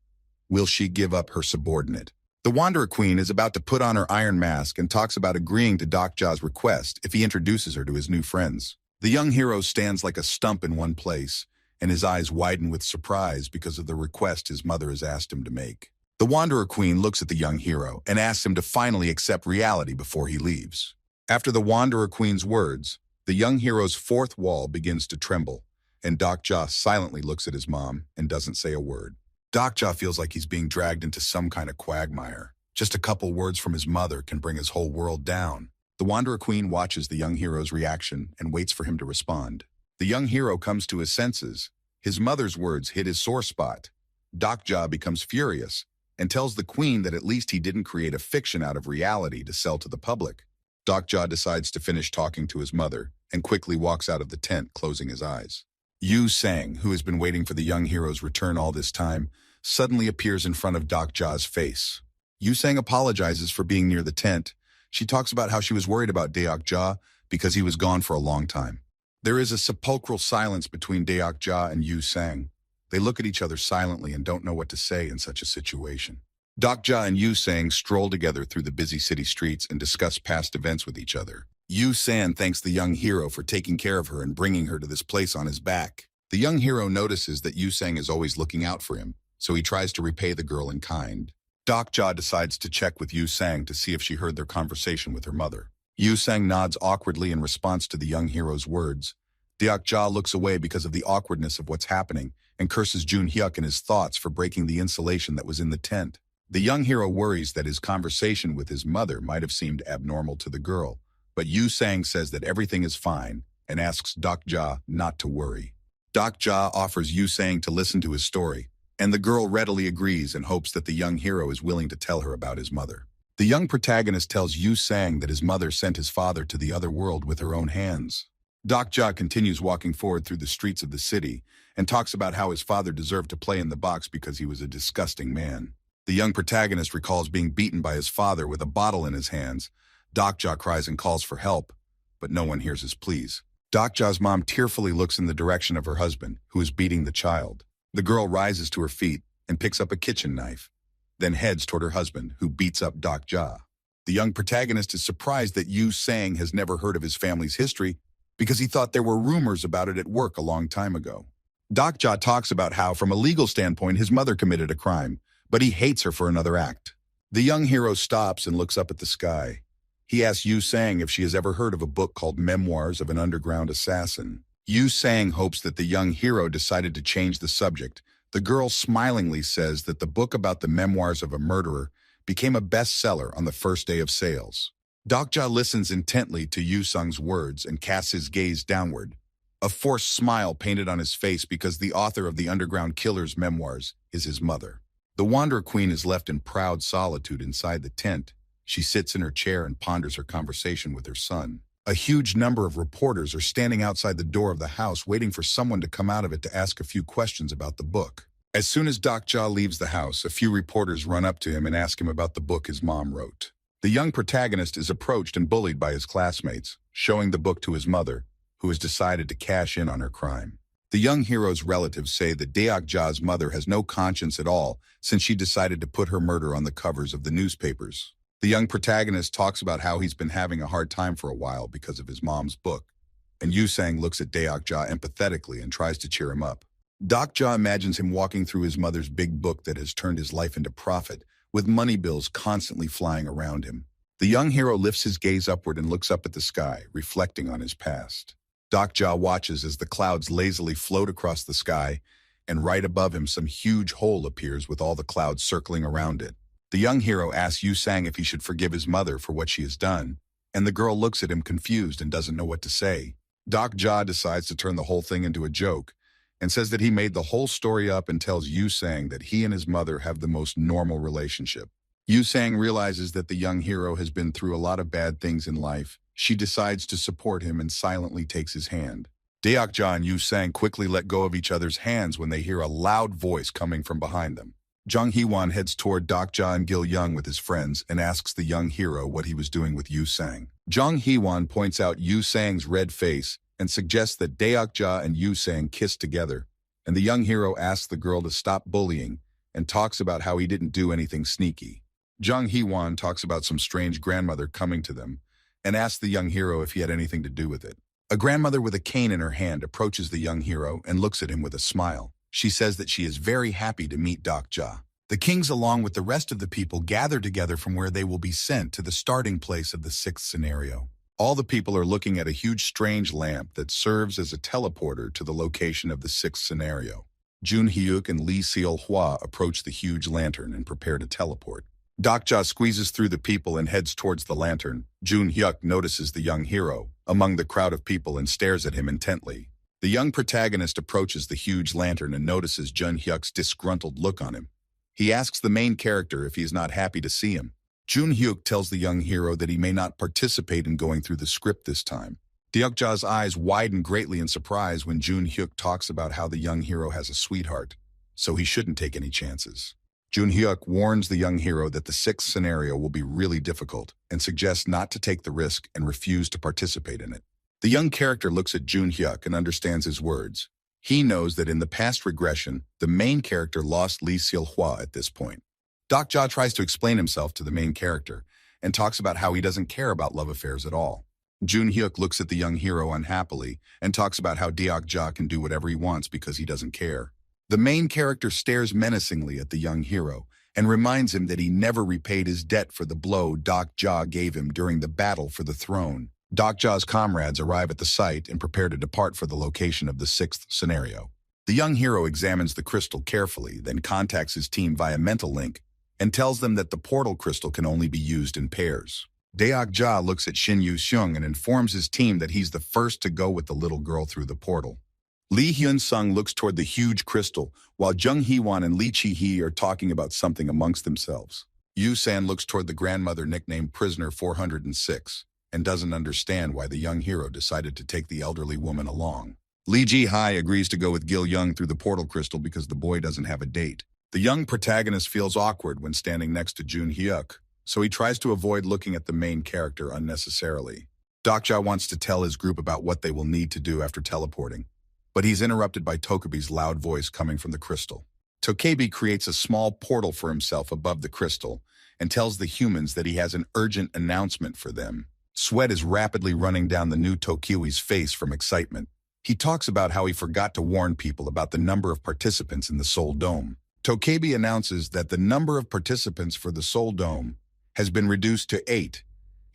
will she give up her subordinate? The Wanderer Queen is about to put on her iron mask and talks about agreeing to Dokja's request if he introduces her to his new friends. The young hero stands like a stump in one place, and his eyes widen with surprise because of the request his mother has asked him to make. The Wanderer Queen looks at the young hero and asks him to finally accept reality before he leaves. After the Wanderer Queen's words, the young hero's fourth wall begins to tremble, and Dokja silently looks at his mom and doesn't say a word. Dokja feels like he's being dragged into some kind of quagmire. Just a couple words from his mother can bring his whole world down. The Wanderer Queen watches the young hero's reaction and waits for him to respond. The young hero comes to his senses. His mother's words hit his sore spot. Dokja becomes furious and tells the queen that at least he didn't create a fiction out of reality to sell to the public. Dokja decides to finish talking to his mother and quickly walks out of the tent, closing his eyes. Yu Sang, who has been waiting for the young hero's return all this time, suddenly appears in front of Dokja's face. Yu Sang apologizes for being near the tent. She talks about how she was worried about Dokja because he was gone for a long time. There is a sepulchral silence between Dokja and Yu Sang. They look at each other silently and don't know what to say in such a situation. Dokja and Yu Sang stroll together through the busy city streets and discuss past events with each other. Yu Sang thanks the young hero for taking care of her and bringing her to this place on his back. The young hero notices that Yu Sang is always looking out for him, so he tries to repay the girl in kind. Dokja decides to check with Yu Sang to see if she heard their conversation with her mother. Yu Sang nods awkwardly in response to the young hero's words. Dokja looks away because of the awkwardness of what's happening and curses Jun Hyuk and his thoughts for breaking the insulation that was in the tent. The young hero worries that his conversation with his mother might have seemed abnormal to the girl, but Yu Sang says that everything is fine and asks Dokja not to worry. Dokja offers Yu Sang to listen to his story, and the girl readily agrees and hopes that the young hero is willing to tell her about his mother. The young protagonist tells Yu Sang that his mother sent his father to the other world with her own hands. Dokja continues walking forward through the streets of the city and talks about how his father deserved to play in the box because he was a disgusting man. The young protagonist recalls being beaten by his father with a bottle in his hands. Dokja cries and calls for help, but no one hears his pleas. Dokja's mom tearfully looks in the direction of her husband, who is beating the child. The girl rises to her feet and picks up a kitchen knife, then heads toward her husband, who beats up Dokja. The young protagonist is surprised that Yu Sang has never heard of his family's history because he thought there were rumors about it at work a long time ago. Dokja talks about how, from a legal standpoint, his mother committed a crime, but he hates her for another act. The young hero stops and looks up at the sky. He asks Yu Sang if she has ever heard of a book called Memoirs of an Underground Assassin. Yu Sang hopes that the young hero decided to change the subject. The girl smilingly says that the book about the memoirs of a murderer became a bestseller on the first day of sales. Dokja listens intently to Yu Sung's words and casts his gaze downward. A forced smile painted on his face because the author of the Underground Killer's memoirs is his mother. The Wanderer Queen is left in proud solitude inside the tent. She sits in her chair and ponders her conversation with her son. A huge number of reporters are standing outside the door of the house waiting for someone to come out of it to ask a few questions about the book. As soon as Dokja leaves the house, a few reporters run up to him and ask him about the book his mom wrote. The young protagonist is approached and bullied by his classmates, showing the book to his mother, who has decided to cash in on her crime. The young hero's relatives say that Deokja's mother has no conscience at all since she decided to put her murder on the covers of the newspapers. The young protagonist talks about how he's been having a hard time for a while because of his mom's book, and Yu Sang looks at Deokja empathetically and tries to cheer him up. Dokja imagines him walking through his mother's big book that has turned his life into profit, with money bills constantly flying around him. The young hero lifts his gaze upward and looks up at the sky, reflecting on his past. Dokja watches as the clouds lazily float across the sky, and right above him some huge hole appears with all the clouds circling around it. The young hero asks Yu Sang if he should forgive his mother for what she has done, and the girl looks at him confused and doesn't know what to say. Dokja decides to turn the whole thing into a joke, and says that he made the whole story up and tells Yu Sang that he and his mother have the most normal relationship. Yu Sang realizes that the young hero has been through a lot of bad things in life. She decides to support him and silently takes his hand. Deokja and Yu Sang quickly let go of each other's hands when they hear a loud voice coming from behind them. Jung Hee-won heads toward Dokja and Gil Young with his friends and asks the young hero what he was doing with Yu Sang. Jung Hee-won points out Yu Sang's red face and suggests that Deokja and Yu Sang kissed together, and the young hero asks the girl to stop bullying and talks about how he didn't do anything sneaky. Jung Hee-won talks about some strange grandmother coming to them and asks the young hero if he had anything to do with it. A grandmother with a cane in her hand approaches the young hero and looks at him with a smile. She says that she is very happy to meet Dokja. The kings, along with the rest of the people, gather together from where they will be sent to the starting place of the sixth scenario. All the people are looking at a huge strange lamp that serves as a teleporter to the location of the sixth scenario. Jun Hyuk and Lee Seol-hwa approach the huge lantern and prepare to teleport. Dokja squeezes through the people and heads towards the lantern. Jun Hyuk notices the young hero among the crowd of people and stares at him intently. The young protagonist approaches the huge lantern and notices Jun Hyuk's disgruntled look on him. He asks the main character if he is not happy to see him. Jun Hyuk tells the young hero that he may not participate in going through the script this time. Deokja's eyes widen greatly in surprise when Jun Hyuk talks about how the young hero has a sweetheart, so he shouldn't take any chances. Jun Hyuk warns the young hero that the sixth scenario will be really difficult and suggests not to take the risk and refuse to participate in it. The young character looks at Jun Hyuk and understands his words. He knows that in the past regression, the main character lost Lee Seol-hwa at this point. Dokja tries to explain himself to the main character and talks about how he doesn't care about love affairs at all. Jun Hyuk looks at the young hero unhappily and talks about how Deokja can do whatever he wants because he doesn't care. The main character stares menacingly at the young hero and reminds him that he never repaid his debt for the blow Dokja gave him during the battle for the throne. Dokja's comrades arrive at the site and prepare to depart for the location of the sixth scenario. The young hero examines the crystal carefully, then contacts his team via mental link and tells them that the portal crystal can only be used in pairs. Deokja looks at Shin Yu-seung and informs his team that he's the first to go with the little girl through the portal. Lee Hyun-sung looks toward the huge crystal, while Jung Hee-won and Lee Chi-hee are talking about something amongst themselves. Yu-san looks toward the grandmother nicknamed Prisoner 406 and doesn't understand why the young hero decided to take the elderly woman along. Lee Ji-hai agrees to go with Gil Young through the portal crystal because the boy doesn't have a date. The young protagonist feels awkward when standing next to Jun Hyuk, so he tries to avoid looking at the main character unnecessarily. Dokja wants to tell his group about what they will need to do after teleporting, but he's interrupted by Tokebi's loud voice coming from the crystal. Tokebi creates a small portal for himself above the crystal and tells the humans that he has an urgent announcement for them. Sweat is rapidly running down the new Tokiwi's face from excitement. He talks about how he forgot to warn people about the number of participants in the Soul Dome. Tokebi announces that the number of participants for the Soul Dome has been reduced to 8,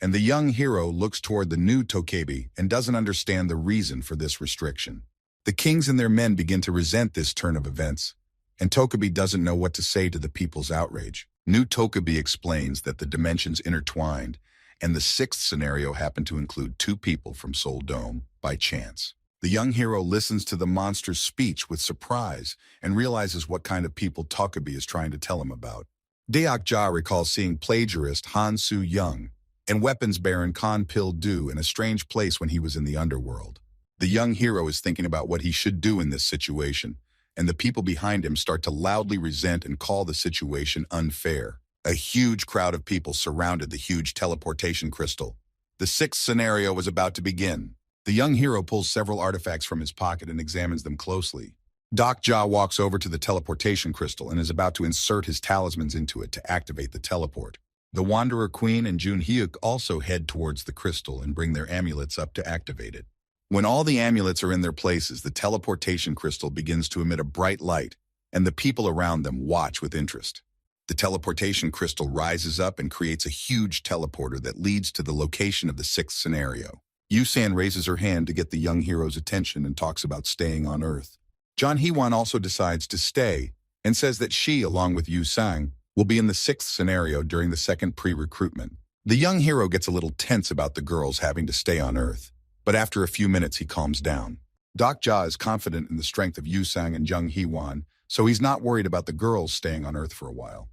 and the young hero looks toward the new Tokebi and doesn't understand the reason for this restriction. The kings and their men begin to resent this turn of events, and Tokebi doesn't know what to say to the people's outrage. New Tokebi explains that the dimensions intertwined, and the sixth scenario happened to include two people from Seoul Dome by chance. The young hero listens to the monster's speech with surprise and realizes what kind of people Tokebi is trying to tell him about. Deok-ja recalls seeing plagiarist Han Soo-young and weapons baron Kan Pil-do in a strange place when he was in the underworld. The young hero is thinking about what he should do in this situation, and the people behind him start to loudly resent and call the situation unfair. A huge crowd of people surrounded the huge teleportation crystal. The sixth scenario was about to begin. The young hero pulls several artifacts from his pocket and examines them closely. Deok-ja walks over to the teleportation crystal and is about to insert his talismans into it to activate the teleport. The Wanderer Queen and Jun-hyuk also head towards the crystal and bring their amulets up to activate it. When all the amulets are in their places, the teleportation crystal begins to emit a bright light, and the people around them watch with interest. The teleportation crystal rises up and creates a huge teleporter that leads to the location of the sixth scenario. Yu-san raises her hand to get the young hero's attention and talks about staying on Earth. John Hee-won also decides to stay and says that she, along with Yu-sang, will be in the sixth scenario during the second pre-recruitment. The young hero gets a little tense about the girls having to stay on Earth, but after a few minutes he calms down. Deok-ja is confident in the strength of Yu-sang and Jung Hee-won, so he's not worried about the girls staying on Earth for a while.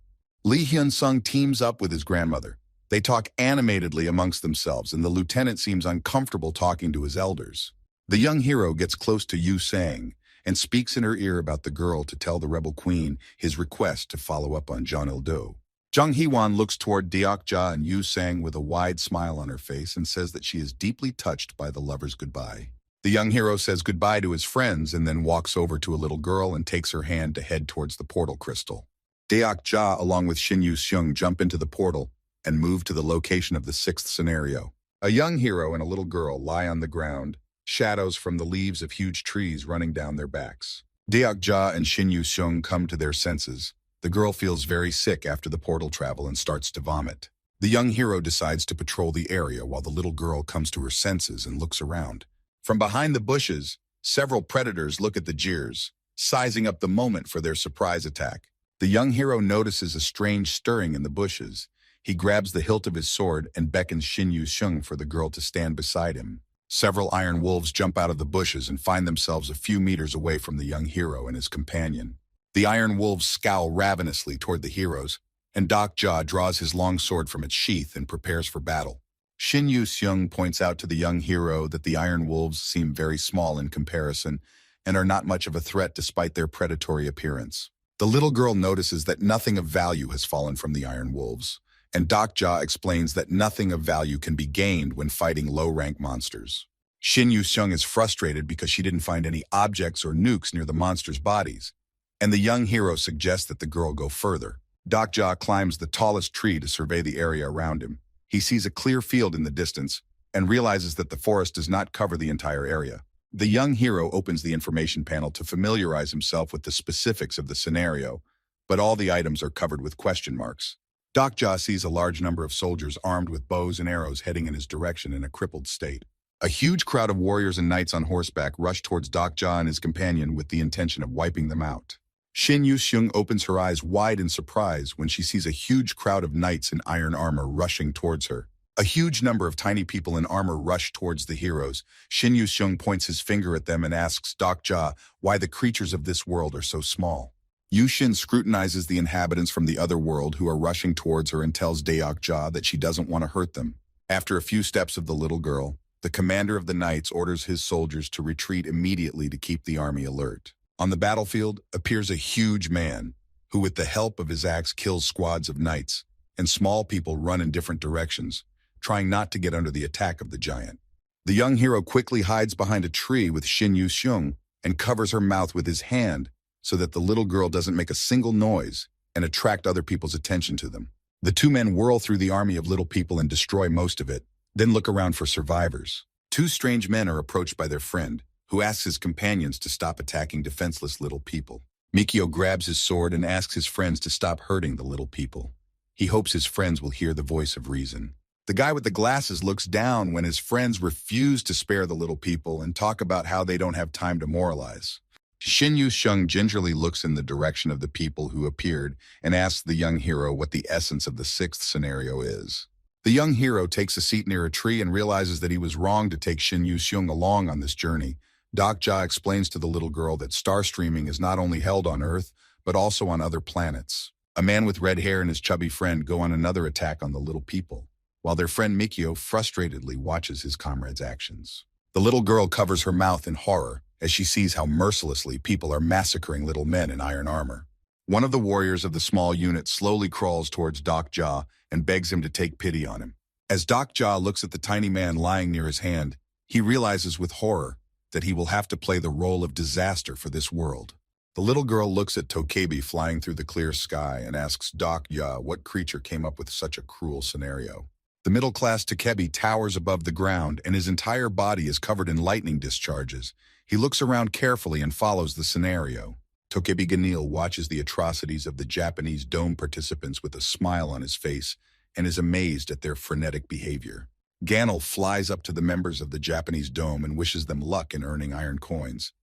Lee Hyun-sung teams up with his grandmother. They talk animatedly amongst themselves, and the lieutenant seems uncomfortable talking to his elders. The young hero gets close to Yu-sang and speaks in her ear about the girl to tell the rebel queen his request to follow up on John Il-do. Jung Hee-won looks toward Deok-ja and Yu-sang with a wide smile on her face and says that she is deeply touched by the lovers' goodbye. The young hero says goodbye to his friends and then walks over to a little girl and takes her hand to head towards the portal crystal. Deok-ja, along with Shin Yu-seung, jump into the portal and move to the location of the sixth scenario. A young hero and a little girl lie on the ground, shadows from the leaves of huge trees running down their backs. Deok-ja and Shin Yu-seung come to their senses. The girl feels very sick after the portal travel and starts to vomit. The young hero decides to patrol the area while the little girl comes to her senses and looks around. From behind the bushes, several predators look at the jeers, sizing up the moment for their surprise attack. The young hero notices a strange stirring in the bushes. He grabs the hilt of his sword and beckons Shin Yu-seung for the girl to stand beside him. Several iron wolves jump out of the bushes and find themselves a few meters away from the young hero and his companion. The iron wolves scowl ravenously toward the heroes, and Deok-ja draws his long sword from its sheath and prepares for battle. Shin Yu-seung points out to the young hero that the iron wolves seem very small in comparison and are not much of a threat despite their predatory appearance. The little girl notices that nothing of value has fallen from the iron wolves, and Deok-ja explains that nothing of value can be gained when fighting low-rank monsters. Shin Yu-seung is frustrated because she didn't find any objects or nukes near the monsters' bodies, and the young hero suggests that the girl go further. Deok-ja climbs the tallest tree to survey the area around him. He sees a clear field in the distance and realizes that the forest does not cover the entire area. The young hero opens the information panel to familiarize himself with the specifics of the scenario, but all the items are covered with question marks. Deok-ja sees a large number of soldiers armed with bows and arrows heading in his direction in a crippled state. A huge crowd of warriors and knights on horseback rush towards Deok-ja and his companion with the intention of wiping them out. Shin Yu-seung opens her eyes wide in surprise when she sees a huge crowd of knights in iron armor rushing towards her. A huge number of tiny people in armor rush towards the heroes. Shin Yu-seung points his finger at them and asks Deok-ja why the creatures of this world are so small. Yu-shin scrutinizes the inhabitants from the other world who are rushing towards her and tells Deok-ja that she doesn't want to hurt them. After a few steps of the little girl, the commander of the knights orders his soldiers to retreat immediately to keep the army alert. On the battlefield appears a huge man who, with the help of his axe, kills squads of knights, and small people run in different directions, trying not to get under the attack of the giant. The young hero quickly hides behind a tree with Shin Yu-seung and covers her mouth with his hand so that the little girl doesn't make a single noise and attract other people's attention to them. The two men whirl through the army of little people and destroy most of it, then look around for survivors. Two strange men are approached by their friend, who asks his companions to stop attacking defenseless little people. Mikio grabs his sword and asks his friends to stop hurting the little people. He hopes his friends will hear the voice of reason. The guy with the glasses looks down when his friends refuse to spare the little people and talk about how they don't have time to moralize. Shin Yu-seung gingerly looks in the direction of the people who appeared and asks the young hero what the essence of the sixth scenario is. The young hero takes a seat near a tree and realizes that he was wrong to take Shin Yu-seung along on this journey. Doc Ja explains to the little girl that star streaming is not only held on Earth, but also on other planets. A man with red hair and his chubby friend go on another attack on the little people, while their friend Mikio frustratedly watches his comrade's actions. The little girl covers her mouth in horror as she sees how mercilessly people are massacring little men in iron armor. One of the warriors of the small unit slowly crawls towards Doc Ja and begs him to take pity on him. As Doc Ja looks at the tiny man lying near his hand, he realizes with horror that he will have to play the role of disaster for this world. The little girl looks at Tokebi flying through the clear sky and asks Doc Ja what creature came up with such a cruel scenario. The middle-class Tokebi towers above the ground and his entire body is covered in lightning discharges. He looks around carefully and follows the scenario. Tokebi Ganil watches the atrocities of the Japanese dome participants with a smile on his face and is amazed at their frenetic behavior. Ganil flies up to the members of the Japanese dome and wishes them luck in earning iron coins.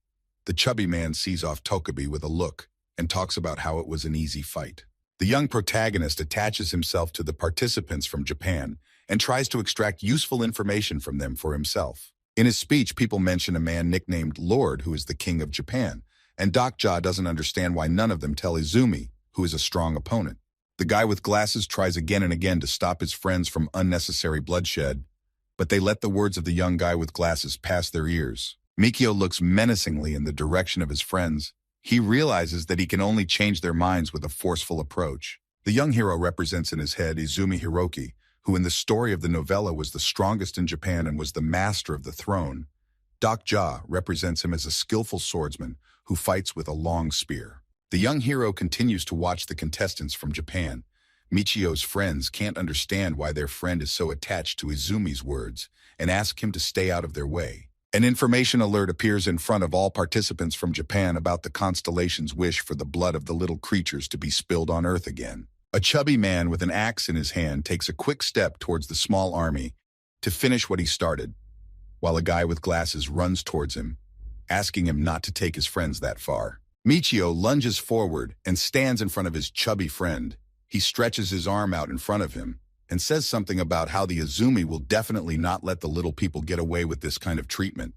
The chubby man sees off Tokebi with a look and talks about how it was an easy fight. The young protagonist attaches himself to the participants from Japan and tries to extract useful information from them for himself. In his speech, people mention a man nicknamed Lord who is the king of Japan, and Doc Ja doesn't understand why none of them tell Izumi, who is a strong opponent. The guy with glasses tries again and again to stop his friends from unnecessary bloodshed, but they let the words of the young guy with glasses pass their ears. Mikio looks menacingly in the direction of his friends. He realizes that he can only change their minds with a forceful approach. The young hero represents in his head Izumi Hiroki, who in the story of the novella was the strongest in Japan and was the master of the throne. Doc Ja represents him as a skillful swordsman who fights with a long spear. The young hero continues to watch the contestants from Japan. Michio's friends can't understand why their friend is so attached to Izumi's words and ask him to stay out of their way. An information alert appears in front of all participants from Japan about the constellation's wish for the blood of the little creatures to be spilled on Earth again. A chubby man with an axe in his hand takes a quick step towards the small army to finish what he started, while a guy with glasses runs towards him, asking him not to take his friends that far. Michio lunges forward and stands in front of his chubby friend. He stretches his arm out in front of him and says something about how the Izumi will definitely not let the little people get away with this kind of treatment.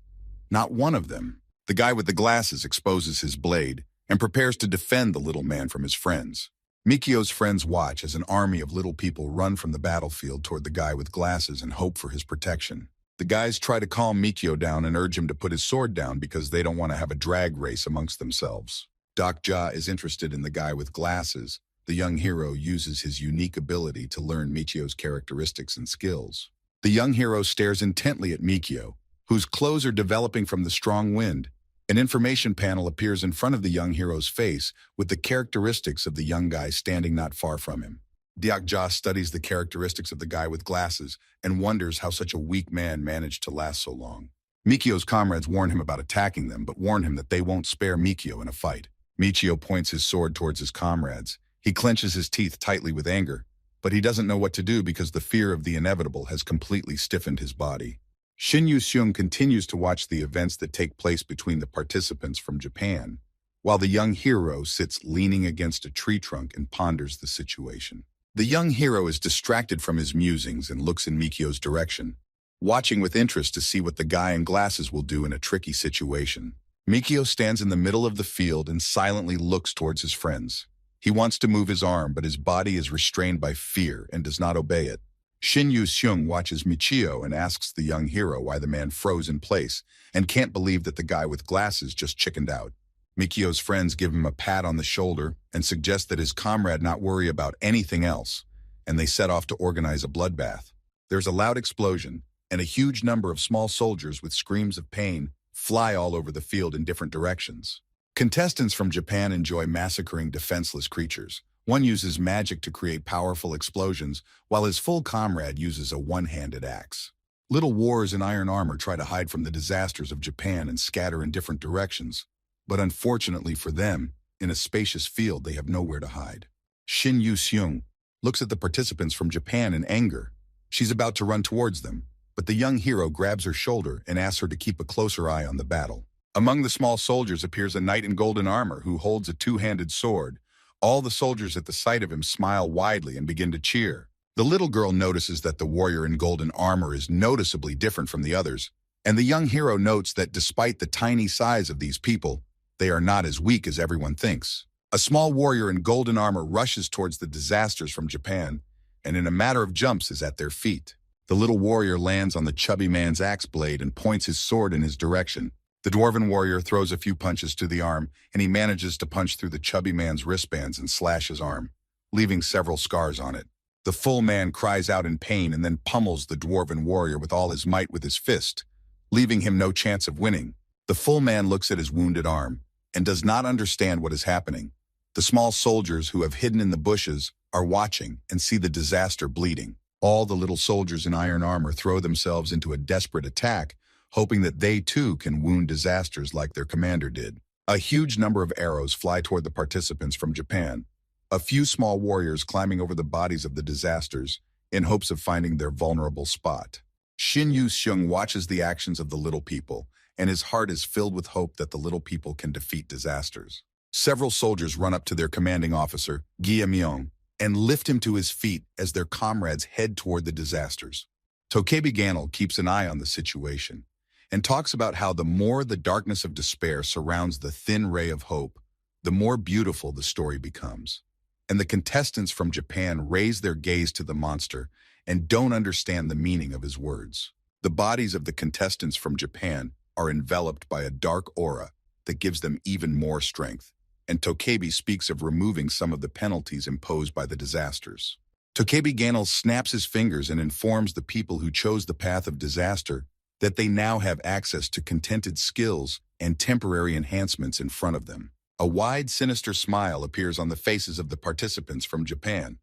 Not one of them. The guy with the glasses exposes his blade and prepares to defend the little man from his friends. Mikio's friends watch as an army of little people run from the battlefield toward the guy with glasses and hope for his protection. The guys try to calm Mikio down and urge him to put his sword down because they don't want to have a drag race amongst themselves. Doc Ja is interested in the guy with glasses. The young hero uses his unique ability to learn Michio's characteristics and skills. The young hero stares intently at Mikio, whose clothes are developing from the strong wind. An information panel appears in front of the young hero's face with the characteristics of the young guy standing not far from him. Doc Ja studies the characteristics of the guy with glasses and wonders how such a weak man managed to last so long. Mikio's comrades warn him about attacking them, but warn him that they won't spare Mikio in a fight. Michio points his sword towards his comrades. He clenches his teeth tightly with anger, but he doesn't know what to do because the fear of the inevitable has completely stiffened his body. Shin Yu-seung continues to watch the events that take place between the participants from Japan, while the young hero sits leaning against a tree trunk and ponders the situation. The young hero is distracted from his musings and looks in Mikio's direction, watching with interest to see what the guy in glasses will do in a tricky situation. Mikio stands in the middle of the field and silently looks towards his friends. He wants to move his arm, but his body is restrained by fear and does not obey it. Shin Yu-seung watches Michio and asks the young hero why the man froze in place and can't believe that the guy with glasses just chickened out. Mikio's friends give him a pat on the shoulder and suggest that his comrade not worry about anything else, and they set off to organize a bloodbath. There's a loud explosion, and a huge number of small soldiers with screams of pain fly all over the field in different directions. Contestants from Japan enjoy massacring defenseless creatures. One uses magic to create powerful explosions, while his full comrade uses a one-handed axe. Little warriors in iron armor try to hide from the disasters of Japan and scatter in different directions, but unfortunately for them, in a spacious field they have nowhere to hide. Shin Yu-seung looks at the participants from Japan in anger. She's about to run towards them, but the young hero grabs her shoulder and asks her to keep a closer eye on the battle. Among the small soldiers appears a knight in golden armor who holds a two-handed sword. All the soldiers at the sight of him smile widely and begin to cheer. The little girl notices that the warrior in golden armor is noticeably different from the others, and the young hero notes that despite the tiny size of these people, they are not as weak as everyone thinks. A small warrior in golden armor rushes towards the disasters from Japan, and in a matter of jumps is at their feet. The little warrior lands on the chubby man's axe blade and points his sword in his direction. The dwarven warrior throws a few punches to the arm, and he manages to punch through the chubby man's wristbands and slash his arm, leaving several scars on it. The full man cries out in pain and then pummels the dwarven warrior with all his might with his fist, leaving him no chance of winning. The full man looks at his wounded arm and does not understand what is happening. The small soldiers who have hidden in the bushes are watching and see the disaster bleeding. All the little soldiers in iron armor throw themselves into a desperate attack, hoping that they too can wound disasters like their commander did. A huge number of arrows fly toward the participants from Japan, a few small warriors climbing over the bodies of the disasters in hopes of finding their vulnerable spot. Shin Yu-seung watches the actions of the little people, and his heart is filled with hope that the little people can defeat disasters. Several soldiers run up to their commanding officer, Gia Myung, and lift him to his feet as their comrades head toward the disasters. Tokebi Ganel keeps an eye on the situation and talks about how the more the darkness of despair surrounds the thin ray of hope, the more beautiful the story becomes. And the contestants from Japan raise their gaze to the monster and don't understand the meaning of his words. The bodies of the contestants from Japan are enveloped by a dark aura that gives them even more strength, and Tokebi speaks of removing some of the penalties imposed by the disasters. Tokebi Ganel snaps his fingers and informs the people who chose the path of disaster that they now have access to contented skills and temporary enhancements in front of them. A wide, sinister smile appears on the faces of the participants from Japan,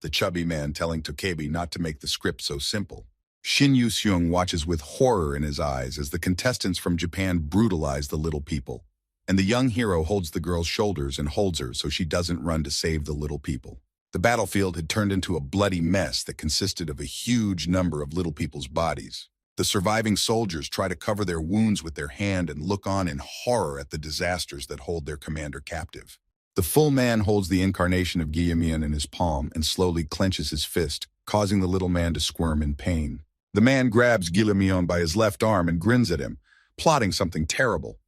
the chubby man telling Tokebi not to make the script so simple. Shin Yu-seung watches with horror in his eyes as the contestants from Japan brutalize the little people, and the young hero holds the girl's shoulders and holds her so she doesn't run to save the little people. The battlefield had turned into a bloody mess that consisted of a huge number of little people's bodies. The surviving soldiers try to cover their wounds with their hand and look on in horror at the disasters that hold their commander captive. The full man holds the incarnation of Guillaumian in his palm and slowly clenches his fist, causing the little man to squirm in pain. The man grabs Guillaumian by his left arm and grins at him, plotting something terrible.